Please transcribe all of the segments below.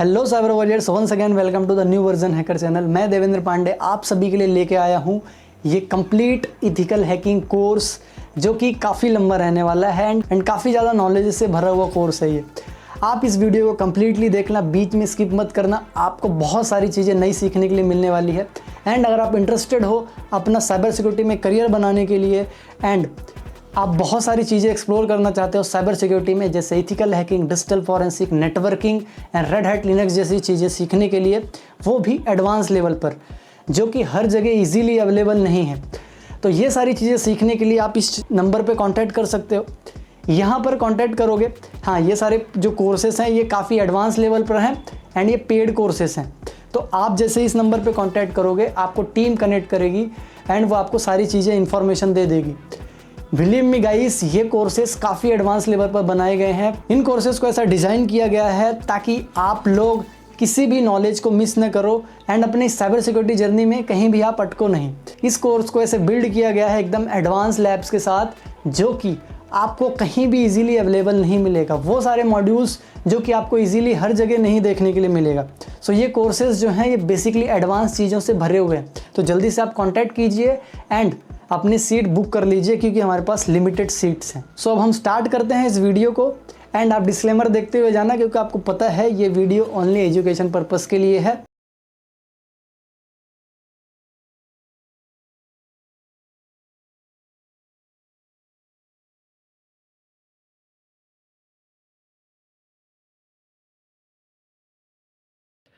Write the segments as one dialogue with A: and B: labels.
A: Hello cyber warriors, once again welcome to the new version hacker channel. मैं देवेंद्र पांडे आप सभी के लिए लेके आया हूँ ये कंप्लीट इथिकल हैकिंग कोर्स, जो कि काफ़ी लंबा रहने वाला है एंड काफ़ी ज़्यादा नॉलेज से भरा हुआ कोर्स है ये। आप इस वीडियो को कंप्लीटली देखना, बीच में स्किप मत करना, आपको बहुत सारी चीज़ें नई सीखने के लिए मिलने वाली है। एंड अगर आप इंटरेस्टेड हो अपना साइबर सिक्योरिटी में करियर बनाने के लिए एंड आप बहुत सारी चीज़ें एक्सप्लोर करना चाहते हो साइबर सिक्योरिटी में, जैसे ethical hacking, digital forensic, networking and red hat Linux जैसी चीज़ें सीखने के लिए, वो भी एडवांस लेवल पर, जो कि हर जगह इजीली अवेलेबल नहीं है। तो ये सारी चीज़ें सीखने के लिए आप इस नंबर पे कांटेक्ट कर सकते हो। यहाँ पर कांटेक्ट करोगे, हाँ, ये सारे जो कोर्सेस हैं ये काफ़ी एडवांस लेवल पर हैं एंड ये पेड कोर्सेस हैं। तो आप जैसे इस नंबर पे कांटेक्ट करोगे, आपको टीम कनेक्ट करेगी एंड वो आपको सारी चीज़ें इन्फॉर्मेशन दे देगी। बिलीव मी गाइस, ये कोर्सेस काफ़ी एडवांस लेवल पर बनाए गए हैं। इन कोर्सेस को ऐसा डिज़ाइन किया गया है ताकि आप लोग किसी भी नॉलेज को मिस न करो एंड अपनी साइबर सिक्योरिटी जर्नी में कहीं भी आप अटको नहीं। इस कोर्स को ऐसे बिल्ड किया गया है एकदम एडवांस लैब्स के साथ, जो कि आपको कहीं भी इजीली अवेलेबल नहीं मिलेगा। वो सारे मॉड्यूल्स जो कि आपको इजीली हर जगह नहीं देखने के लिए मिलेगा। सो ये कोर्सेज जो हैं ये बेसिकली एडवांस चीज़ों से भरे हुए हैं। तो जल्दी से आप कॉन्टैक्ट कीजिए एंड अपनी सीट बुक कर लीजिए, क्योंकि हमारे पास लिमिटेड सीट्स हैं। सो अब हम स्टार्ट करते हैं इस वीडियो को एंड आप डिस्क्लेमर देखते हुए जाना, क्योंकि आपको पता है ये वीडियो ओनली एजुकेशन पर्पस के लिए है।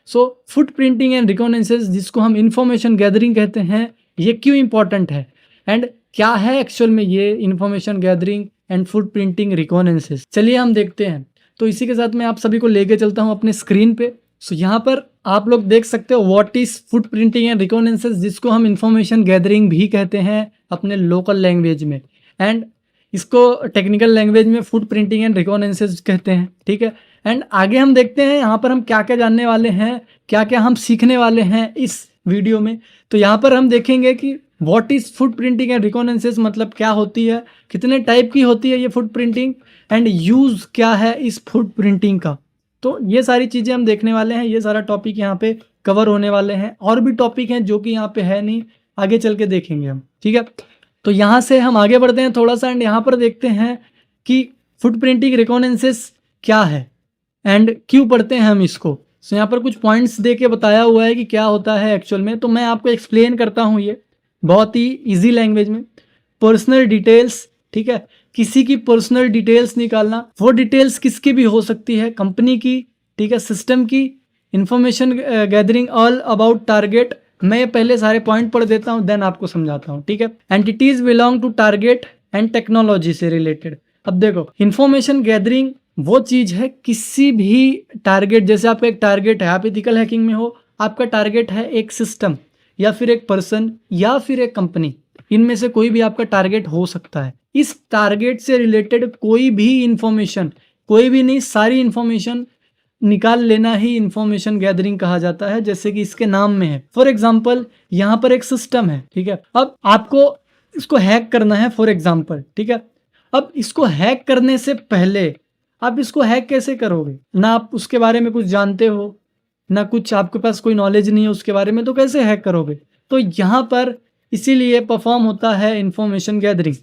B: सो फुट प्रिंटिंग एंड रिकॉग्निसेंस, जिसको हम इंफॉर्मेशन गैदरिंग कहते हैं, ये क्यों इंपॉर्टेंट है एंड क्या है एक्चुअल में ये information gathering and footprinting reconnaissance, चलिए हम देखते हैं। तो इसी के साथ मैं आप सभी को लेके चलता हूँ अपने स्क्रीन पे। सो यहाँ पर आप लोग देख सकते हो what is footprinting and reconnaissance, जिसको हम इंफॉर्मेशन गैदरिंग भी कहते हैं अपने लोकल लैंग्वेज में, एंड इसको टेक्निकल लैंग्वेज में फुट प्रिंटिंग एंड रिकॉग्निसेंस कहते हैं। ठीक है, एंड आगे हम देखते हैं यहाँ पर हम क्या क्या जानने वाले हैं, क्या क्या हम सीखने वाले हैं इस वीडियो में। तो यहाँ पर हम देखेंगे कि what is footprinting and reconnaissance, मतलब क्या होती है, कितने टाइप की होती है ये फुट प्रिंटिंग, एंड यूज क्या है इस फुट प्रिंटिंग का। तो ये सारी चीज़ें हम देखने वाले हैं, ये सारा टॉपिक यहाँ पे कवर होने वाले हैं। और भी टॉपिक हैं जो कि यहाँ पे है नहीं, आगे चल के देखेंगे हम। ठीक है, तो यहाँ से हम आगे बढ़ते हैं थोड़ा सा एंड यहाँ पर देखते हैं कि फुट प्रिंटिंग रिकॉग्निसेंस क्या है एंड क्यों पढ़ते हैं हम इसको। सो यहाँ पर कुछ पॉइंट्स दे के बताया हुआ है कि क्या होता है एक्चुअल में। तो मैं आपको एक्सप्लेन करता हूँ ये बहुत ही इजी लैंग्वेज में। पर्सनल डिटेल्स, ठीक है, किसी की पर्सनल डिटेल्स निकालना, वो डिटेल्स किसकी भी हो सकती है, कंपनी की, ठीक है, सिस्टम की, information gathering all about target. मैं पहले सारे पॉइंट पढ़ देता हूँ, देन आपको समझाता हूँ। ठीक है, entities belong to target and technology से रिलेटेड। अब देखो, इंफॉर्मेशन गैदरिंग वो चीज है किसी भी टारगेट, जैसे आपका एक टारगेट है, आप एथिकल हैकिंग में हो, आपका टारगेट है एक सिस्टम या फिर एक पर्सन या फिर एक कंपनी, इनमें से कोई भी आपका टारगेट हो सकता है। इस टारगेट से रिलेटेड कोई भी इंफॉर्मेशन, कोई भी नहीं, सारी इंफॉर्मेशन निकाल लेना ही इंफॉर्मेशन गैदरिंग कहा जाता है, जैसे कि इसके नाम में है। फॉर एग्जाम्पल, यहाँ पर एक सिस्टम है, ठीक है, अब आपको इसको हैक करना है फॉर एग्जाम्पल। ठीक है, अब इसको हैक करने से पहले आप इसको हैक कैसे करोगे, ना आप उसके बारे में कुछ जानते हो, ना कुछ आपके पास कोई नॉलेज नहीं है उसके बारे में, तो कैसे हैक करोगे। तो यहाँ पर इसीलिए परफॉर्म होता है इंफॉर्मेशन गैदरिंग।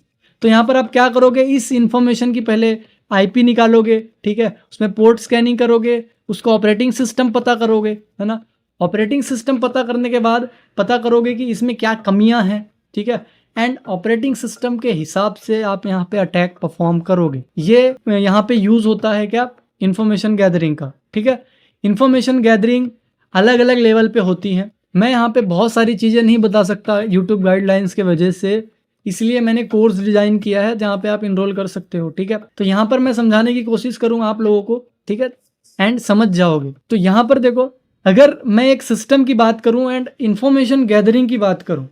B: तो यहाँ पर आप क्या करोगे, इस इंफॉर्मेशन की पहले आईपी निकालोगे, ठीक है, उसमें पोर्ट स्कैनिंग करोगे, उसको ऑपरेटिंग सिस्टम पता करोगे, है ना। ऑपरेटिंग सिस्टम पता करने के बाद पता करोगे कि इसमें क्या कमियां हैं, ठीक है, एंड ऑपरेटिंग सिस्टम के हिसाब से आप यहाँ पे अटैक परफॉर्म करोगे। ये यहाँ पे यूज होता है क्या, इंफॉर्मेशन गैदरिंग का। ठीक है, इंफॉर्मेशन गैदरिंग अलग अलग लेवल पे होती है। मैं यहाँ पे बहुत सारी चीज़ें नहीं बता सकता यूट्यूब गाइडलाइंस के वजह से, इसलिए मैंने कोर्स डिजाइन किया है जहाँ पे आप इनरोल कर सकते हो। ठीक है, तो यहाँ पर मैं समझाने की कोशिश करूँगा आप लोगों को, ठीक है, एंड समझ जाओगे। तो यहाँ पर देखो, अगर मैं एक सिस्टम की बात करूँ एंड इंफॉर्मेशन गैदरिंग की बात करूँ,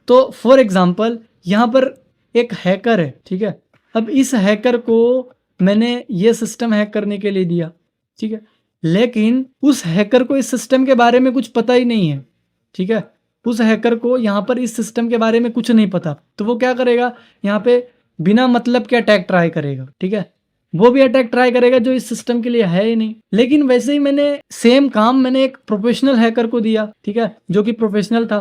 B: तो फॉर एग्जाम्पल यहाँ पर एक हैकर है, ठीक है, अब इस हैकर को मैंने ये सिस्टम हैक करने के लिए दिया, ठीक है, लेकिन उस हैकर को इस सिस्टम के बारे में कुछ पता ही नहीं है। ठीक है, उस हैकर को यहाँ पर इस सिस्टम के बारे में कुछ नहीं पता, तो वो क्या करेगा, यहाँ पे बिना मतलब के अटैक ट्राई करेगा। ठीक है, वो भी अटैक ट्राई करेगा जो इस सिस्टम के लिए है ही नहीं। लेकिन वैसे ही मैंने सेम काम मैंने एक प्रोफेशनल हैकर को दिया, ठीक है, जो कि प्रोफेशनल था।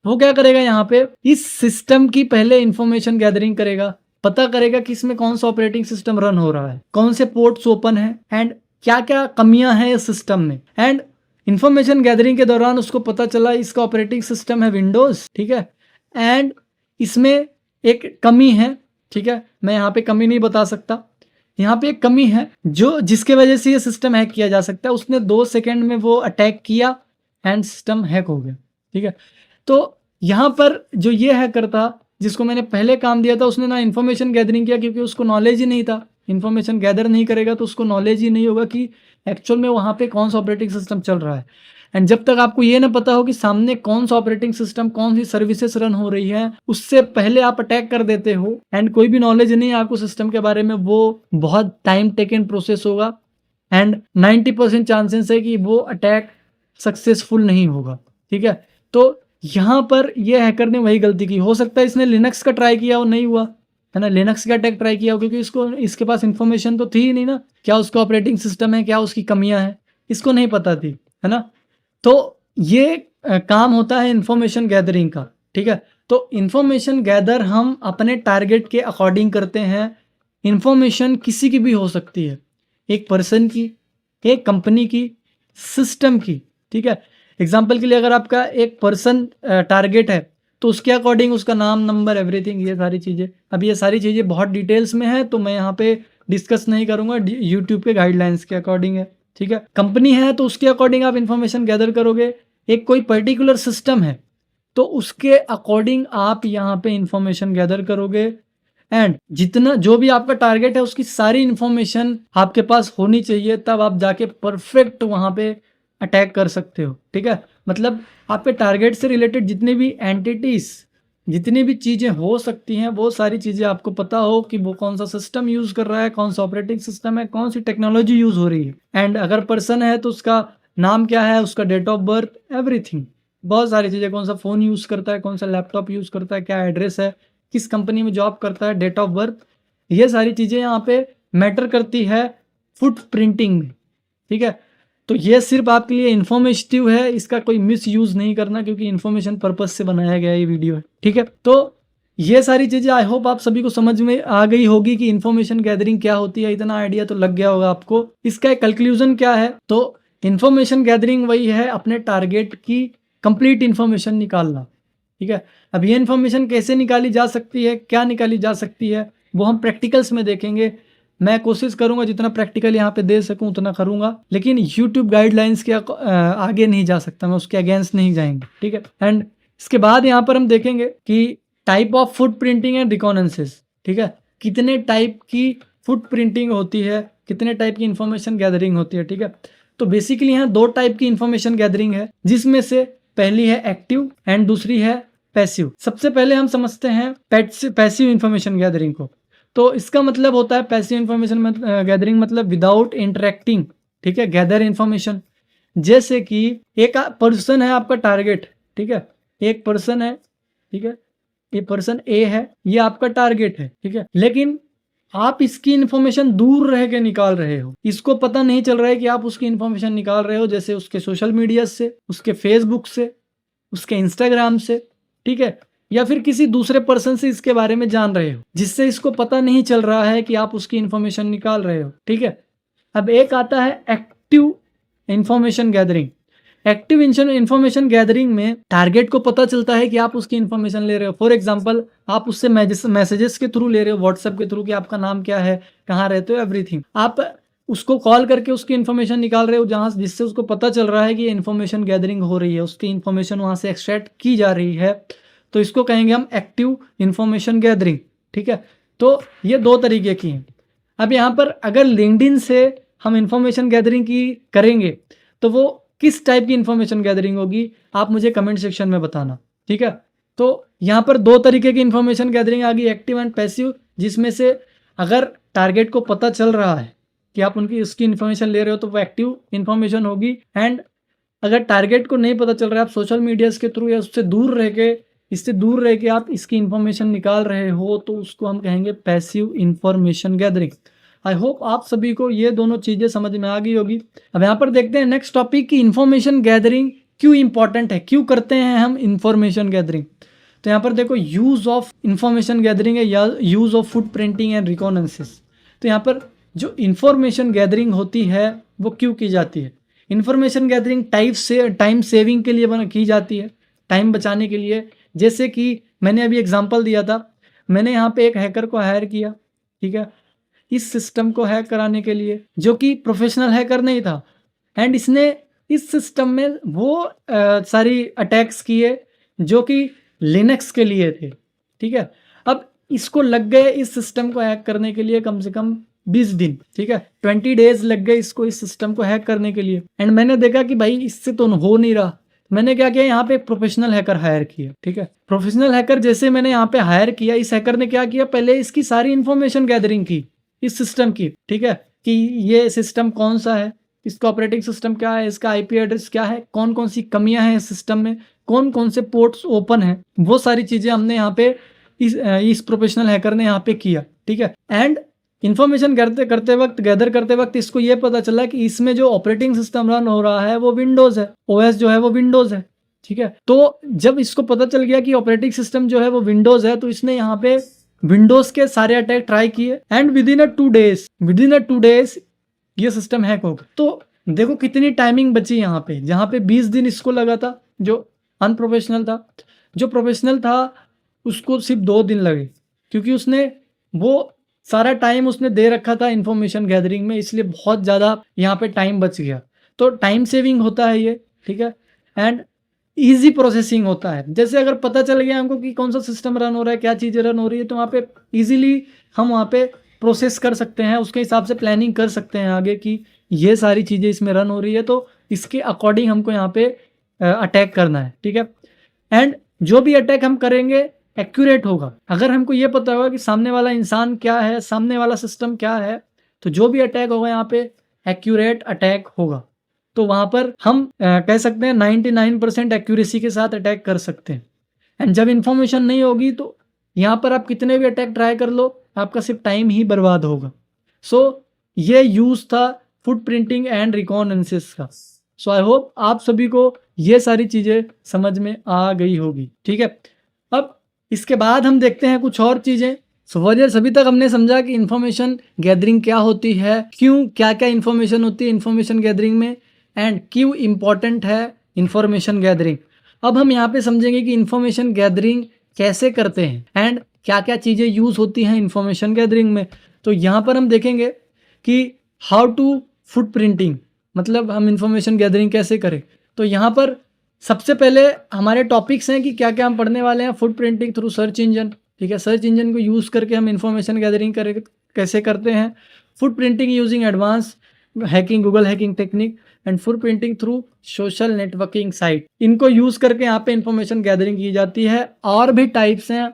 B: वो क्या करेगा, यहाँ पे इस सिस्टम की पहले इंफॉर्मेशन गैदरिंग करेगा, पता करेगा कि इसमें कौन सा ऑपरेटिंग सिस्टम रन हो रहा है, कौन से पोर्ट्स ओपन है एंड क्या क्या कमियां हैं इस सिस्टम में। एंड इंफॉर्मेशन गैदरिंग के दौरान उसको पता चला इसका ऑपरेटिंग सिस्टम है विंडोज, ठीक है, एंड इसमें एक कमी है, ठीक है, मैं यहाँ पे कमी नहीं बता सकता, यहाँ पे एक कमी है जो जिसके वजह से ये सिस्टम हैक किया जा सकता है। उसने 2 सेकंड में वो अटैक किया एंड सिस्टम हैक हो गया, ठीक है। तो यहाँ पर जो ये हैकर था जिसको मैंने पहले काम दिया था, उसने ना इन्फॉर्मेशन गैदरिंग किया, क्योंकि उसको नॉलेज ही नहीं था। इन्फॉर्मेशन गैदर नहीं करेगा तो उसको नॉलेज ही नहीं होगा कि एक्चुअल में वहाँ पे कौन सा ऑपरेटिंग सिस्टम चल रहा है। एंड जब तक आपको ये ना पता हो कि सामने कौन सा ऑपरेटिंग सिस्टम, कौन सी सर्विसेज रन हो रही है, उससे पहले आप अटैक कर देते हो एंड कोई भी नॉलेज नहीं है आपको सिस्टम के बारे में, वो बहुत टाइम टेकन प्रोसेस होगा एंड 90% चांसेस है कि वो अटैक सक्सेसफुल नहीं होगा, ठीक है। तो यहाँ पर ये हैकर ने वही गलती की। हो सकता है इसने लिनक्स का ट्राई किया हो, नहीं हुआ, है ना, लिनक्स का अटैक ट्राई किया हो, क्योंकि इसके पास इंफॉर्मेशन तो थी ही नहीं ना, क्या उसका ऑपरेटिंग सिस्टम है, क्या उसकी कमियां हैं, इसको नहीं पता थी, है ना। तो ये काम होता है इंफॉर्मेशन गैदरिंग का, ठीक है। तो इंफॉर्मेशन गैदर हम अपने टारगेट के अकॉर्डिंग करते हैं। इंफॉर्मेशन किसी की भी हो सकती है, एक पर्सन की, एक कंपनी की, सिस्टम की, ठीक है। एग्जाम्पल के लिए अगर आपका एक पर्सन टारगेट है तो उसके अकॉर्डिंग उसका नाम, नंबर, एवरीथिंग, ये सारी चीज़ें। अब ये सारी चीज़ें बहुत डिटेल्स में है तो मैं यहाँ पे डिस्कस नहीं करूँगा, यूट्यूब के गाइडलाइंस के अकॉर्डिंग है, ठीक है। कंपनी है तो उसके अकॉर्डिंग आप इन्फॉर्मेशन गैदर करोगे। एक कोई पर्टिकुलर सिस्टम है तो उसके अकॉर्डिंग आप यहाँ पे इंफॉर्मेशन गैदर करोगे एंड जितना जो भी आपका टारगेट है उसकी सारी इंफॉर्मेशन आपके पास होनी चाहिए, तब आप जाके परफेक्ट वहाँ पे अटैक कर सकते हो, ठीक है। मतलब आपके टारगेट से रिलेटेड जितनी भी एंटिटीज, जितनी भी चीज़ें हो सकती हैं, वो सारी चीज़ें आपको पता हो कि वो कौन सा सिस्टम यूज़ कर रहा है, कौन सा ऑपरेटिंग सिस्टम है, कौन सी टेक्नोलॉजी यूज़ हो रही है। एंड अगर पर्सन है तो उसका नाम क्या है, उसका डेट ऑफ बर्थ, एवरीथिंग, बहुत सारी चीज़ें, कौन सा फ़ोन यूज़ करता है, कौन सा लैपटॉप यूज़ करता है, क्या एड्रेस है, किस कंपनी में जॉब करता है, डेट ऑफ बर्थ, ये सारी चीज़ें यहाँ पे मैटर करती है फुट प्रिंटिंग में, ठीक है। तो ये सिर्फ आपके लिए इन्फॉर्मेटिव है, इसका कोई मिस यूज़ नहीं करना, क्योंकि इन्फॉर्मेशन पर्पस से बनाया गया ये वीडियो है, ठीक है। तो ये सारी चीज़ें आई होप आप सभी को समझ में आ गई होगी कि इन्फॉर्मेशन गैदरिंग क्या होती है। इतना आइडिया तो लग गया होगा आपको। इसका एक कंक्लूजन क्या है, तो इन्फॉर्मेशन गैदरिंग वही है अपने टारगेट की कंप्लीट इन्फॉर्मेशन निकालना, ठीक है। अब ये इन्फॉर्मेशन कैसे निकाली जा सकती है, क्या निकाली जा सकती है, वो हम प्रैक्टिकल्स में देखेंगे। मैं कोशिश करूंगा जितना प्रैक्टिकल यहाँ पे दे सकूं उतना करूंगा, लेकिन यूट्यूब गाइडलाइंस के आगे नहीं जा सकता मैं, उसके अगेंस्ट नहीं जाएंगे, ठीक है। एंड इसके बाद यहाँ पर हम देखेंगे कि type of footprinting and reconnaissance, ठीक है, कितने टाइप की फुट प्रिंटिंग होती है, कितने टाइप की इंफॉर्मेशन गैदरिंग होती है, ठीक है। तो बेसिकली यहाँ 2 टाइप की इंफॉर्मेशन गैदरिंग है, जिसमें से पहली है एक्टिव एंड दूसरी है पैसिव। सबसे पहले हम समझते हैं पैसिव इंफॉर्मेशन गैदरिंग को। तो इसका मतलब होता है पैसिव इंफॉर्मेशन गैदरिंग मतलब विदाउट इंटरेक्टिंग, ठीक है, गैदर इंफॉर्मेशन। जैसे कि एक पर्सन है आपका टारगेट, ठीक है, एक पर्सन है, ठीक है, ये पर्सन ए है, ये आपका टारगेट है, ठीक है, लेकिन आप इसकी इंफॉर्मेशन दूर रह के निकाल रहे हो, इसको पता नहीं चल रहा है कि आप उसकी इंफॉर्मेशन निकाल रहे हो, जैसे उसके सोशल मीडिया से, उसके फेसबुक से, उसके इंस्टाग्राम से, ठीक है, या फिर किसी दूसरे पर्सन से इसके बारे में जान रहे हो, जिससे इसको पता नहीं चल रहा है कि आप उसकी इंफॉर्मेशन निकाल रहे हो, ठीक है। अब एक आता है active information gathering. Active information gathering में टारगेट को पता चलता है कि आप उसकी इंफॉर्मेशन ले रहे हो। फॉर एग्जांपल आप उससे मैसेजेस के थ्रू ले रहे हो, व्हाट्सएप के थ्रू, कि आपका नाम क्या है, कहाँ रहते हो, एवरीथिंग। आप उसको कॉल करके उसकी इन्फॉर्मेशन निकाल रहे हो, जहाँ जिससे उसको पता चल रहा है कि ये इन्फॉर्मेशन गैदरिंग हो रही है, उसकी इन्फॉर्मेशन वहाँ से एक्सट्रैक्ट की जा रही है, तो इसको कहेंगे हम एक्टिव इंफॉर्मेशन गैदरिंग, ठीक है। तो ये 2 तरीके की हैं। अब यहाँ पर अगर लिंक्डइन से हम इंफॉर्मेशन गैदरिंग की करेंगे तो वो किस टाइप की इंफॉर्मेशन गैदरिंग होगी, आप मुझे कमेंट सेक्शन में बताना, ठीक है। तो यहाँ पर 2 तरीके की इंफॉर्मेशन गैदरिंग आ गई, एक्टिव एंड पैसिव, जिसमें से अगर टारगेट को पता चल रहा है कि आप उसकी इंफॉर्मेशन ले रहे हो तो वो एक्टिव इंफॉर्मेशन होगी। एंड अगर टारगेट को नहीं पता चल रहा है, आप सोशल मीडिया के थ्रू या इससे दूर रह के आप इसकी इंफॉर्मेशन निकाल रहे हो, तो उसको हम कहेंगे passive information gathering. I hope आप सभी को ये दोनों चीज़ें समझ में आ गई होगी। अब यहाँ पर देखते हैं नेक्स्ट टॉपिक की इन्फॉर्मेशन गैदरिंग क्यों इंपॉर्टेंट है, क्यों करते हैं हम इन्फॉर्मेशन गैदरिंग। तो यहाँ पर देखो यूज़ ऑफ इन्फॉर्मेशन गैदरिंग है या यूज़ ऑफ फुटप्रिंटिंग एंड रिकॉनेंसिस। तो यहाँ पर जो इन्फॉर्मेशन गैदरिंग होती है वो क्यों की जाती है। इन्फॉर्मेशन गैदरिंग टाइम सेविंग के लिए की जाती है, टाइम बचाने के लिए। जैसे कि मैंने अभी एग्जांपल दिया था, मैंने यहाँ पे एक हैकर को हायर किया, ठीक है, इस सिस्टम को हैक कराने के लिए, जो कि प्रोफेशनल हैकर नहीं था, एंड इसने इस सिस्टम में वो सारी अटैक्स किए जो कि लिनक्स के लिए थे, ठीक है। अब इसको लग गए इस सिस्टम को हैक करने के लिए कम से कम 20 दिन, ठीक है, 20 डेज लग गए इसको इस सिस्टम को हैक करने के लिए। एंड मैंने देखा कि भाई इससे तो हो नहीं रहा, मैंने क्या किया, यहाँ पे एक प्रोफेशनल हैकर हायर किया, ठीक है। प्रोफेशनल हैकर जैसे मैंने यहाँ पे हायर किया, इस हैकर ने क्या किया, पहले इसकी सारी इन्फॉर्मेशन गैदरिंग की इस सिस्टम की, ठीक है, कि ये सिस्टम कौन सा है, इसका ऑपरेटिंग सिस्टम क्या है, इसका आईपी एड्रेस क्या है, कौन कौन सी कमियां हैं इस सिस्टम में, कौन कौन से पोर्ट्स ओपन हैं, वो सारी चीज़ें हमने यहाँ पे इस प्रोफेशनल हैकर ने यहाँ पे किया, ठीक है। एंड इन्फॉर्मेशन गैदर करते वक्त इसको ये पता चला कि इसमें जो ऑपरेटिंग सिस्टम रन हो रहा है वो विंडोज़ है, ओएस जो है वो विंडोज़ है, ठीक है। तो जब इसको पता चल गया कि ऑपरेटिंग सिस्टम जो है वो विंडोज़ है, तो इसने यहाँ पे विंडोज़ के सारे अटैक ट्राई किए, and with in a 2 days ये सिस्टम हैक होगा। तो देखो कितनी टाइमिंग बची यहाँ पे, जहाँ पे 20 दिन इसको लगा था जो अनप्रोफेशनल था, जो प्रोफेशनल था उसको सिर्फ 2 दिन लगे, क्योंकि उसने वो सारा टाइम उसने दे रखा था इन्फॉर्मेशन गैदरिंग में, इसलिए बहुत ज़्यादा यहाँ पे टाइम बच गया। तो टाइम सेविंग होता है ये, ठीक है, एंड ईजी प्रोसेसिंग होता है। जैसे अगर पता चल गया हमको कि कौन सा सिस्टम रन हो रहा है, क्या चीज़ें रन हो रही है, तो वहाँ पे ईजिली हम वहाँ पे प्रोसेस कर सकते हैं, उसके हिसाब से प्लानिंग कर सकते हैं आगे कि ये सारी चीज़ें इसमें रन हो रही है, तो इसके अकॉर्डिंग हमको यहाँ पे अटैक करना है, ठीक है। एंड जो भी अटैक हम करेंगे एक्यूरेट होगा। अगर हमको ये पता होगा कि सामने वाला इंसान क्या है, सामने वाला सिस्टम क्या है, तो जो भी अटैक होगा यहाँ पे एक्यूरेट अटैक होगा। तो वहाँ पर हम कह सकते हैं 99% एक्यूरेसी के साथ अटैक कर सकते हैं। एंड जब इन्फॉर्मेशन नहीं होगी तो यहाँ पर आप कितने भी अटैक ट्राई कर लो, आपका सिर्फ टाइम ही बर्बाद होगा। सो ये यूज़ था फुटप्रिंटिंग एंड रिकॉनेंसिस का। सो आई होप आप सभी को ये सारी चीज़ें समझ में आ गई होगी, ठीक है। अब इसके बाद हम देखते हैं कुछ और चीज़ें। सभी तक हमने समझा कि इन्फॉर्मेशन गैदरिंग क्या होती है, क्यों क्या क्या इन्फॉर्मेशन होती है इन्फॉर्मेशन गैदरिंग में, एंड क्यों इम्पॉर्टेंट है इन्फॉर्मेशन गैदरिंग। अब हम यहाँ पे समझेंगे कि इन्फॉर्मेशन गैदरिंग कैसे करते हैं एंड क्या क्या चीज़ें यूज़ होती हैं इन्फॉर्मेशन गैदरिंग में। तो यहाँ पर हम देखेंगे कि हाउ टू फुटप्रिंटिंग, मतलब हम इन्फॉर्मेशन गैदरिंग कैसे करें। तो यहाँ पर सबसे पहले हमारे टॉपिक्स हैं कि क्या क्या हम पढ़ने वाले हैं। फुटप्रिंटिंग थ्रू सर्च इंजन, ठीक है, सर्च इंजन को यूज़ करके हम इन्फॉर्मेशन गैदरिंग कैसे करते हैं। Footprinting using advance hacking, Google hacking technique, and footprinting through social networking site, इनको यूज़ करके यहाँ पे इन्फॉर्मेशन गैदरिंग की जाती है। और भी टाइप्स हैं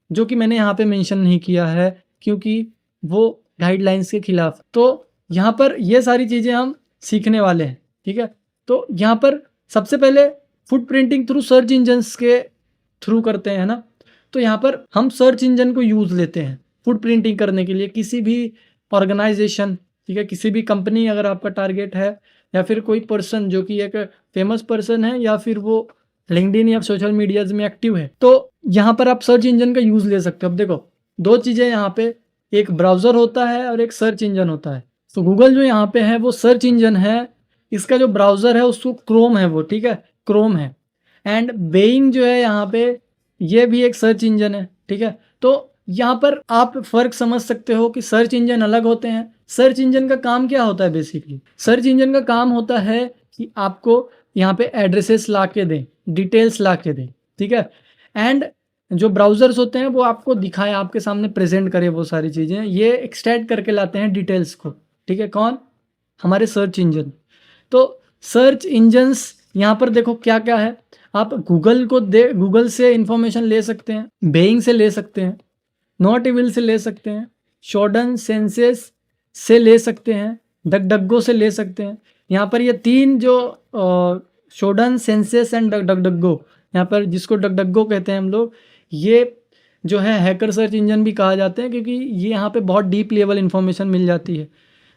B: जो कि मैंने यहाँ पे मेंशन नहीं किया है क्योंकि वो गाइडलाइंस के खिलाफ। तो यहाँ पर ये सारी चीज़ें हम सीखने वाले हैं, ठीक है। तो यहाँ पर सबसे पहले फुटप्रिंटिंग थ्रू सर्च इंजन्स के थ्रू करते हैं ना। तो यहाँ पर हम सर्च इंजन को यूज़ लेते हैं फुटप्रिंटिंग करने के लिए। किसी भी ऑर्गेनाइजेशन, ठीक है, किसी भी कंपनी अगर आपका टारगेट है, या फिर कोई पर्सन जो कि एक फेमस पर्सन है, या फिर वो लिंक्डइन या सोशल मीडियाज में एक्टिव है, तो यहाँ पर आप सर्च इंजन का यूज़ ले सकते हो। अब देखो 2 चीज़ें यहाँ पे, एक ब्राउज़र होता है और एक सर्च इंजन होता है। तो गूगल जो यहाँ पे है वो सर्च इंजन है, इसका जो ब्राउज़र है उसको क्रोम है वो, ठीक है, क्रोम है। एंड बेइंग जो है यहाँ पे ये भी एक सर्च इंजन है, ठीक है। तो यहाँ पर आप फ़र्क समझ सकते हो कि सर्च इंजन अलग होते हैं। सर्च इंजन का काम क्या होता है बेसिकली, सर्च इंजन का काम होता है कि आपको यहाँ पे एड्रेसेस ला के दें, डिटेल्स ला के दें, ठीक है। एंड जो ब्राउज़र्स होते हैं वो आपको दिखाए, आपके सामने प्रेजेंट करे वो सारी चीज़ें, ये एक्सट्रैक्ट करके लाते हैं डिटेल्स को, ठीक है। कौन? हमारे सर्च इंजन। तो सर्च इंजन्स यहाँ पर देखो क्या क्या है। आप गूगल से इंफॉर्मेशन ले सकते हैं, बेइंग से ले सकते हैं, नोटेबल से ले सकते हैं, शोडन सेंसेस से ले सकते हैं, डकडगो से ले सकते हैं। यहाँ पर ये 3 जो शोडन सेंसेस एंड डकडगो, यहाँ पर जिसको डकडगो कहते हैं हम लोग, ये जो है हैकर सर्च इंजन भी कहा जाते हैं, क्योंकि ये यहाँ पे बहुत डीप लेवल इन्फॉर्मेशन मिल जाती है।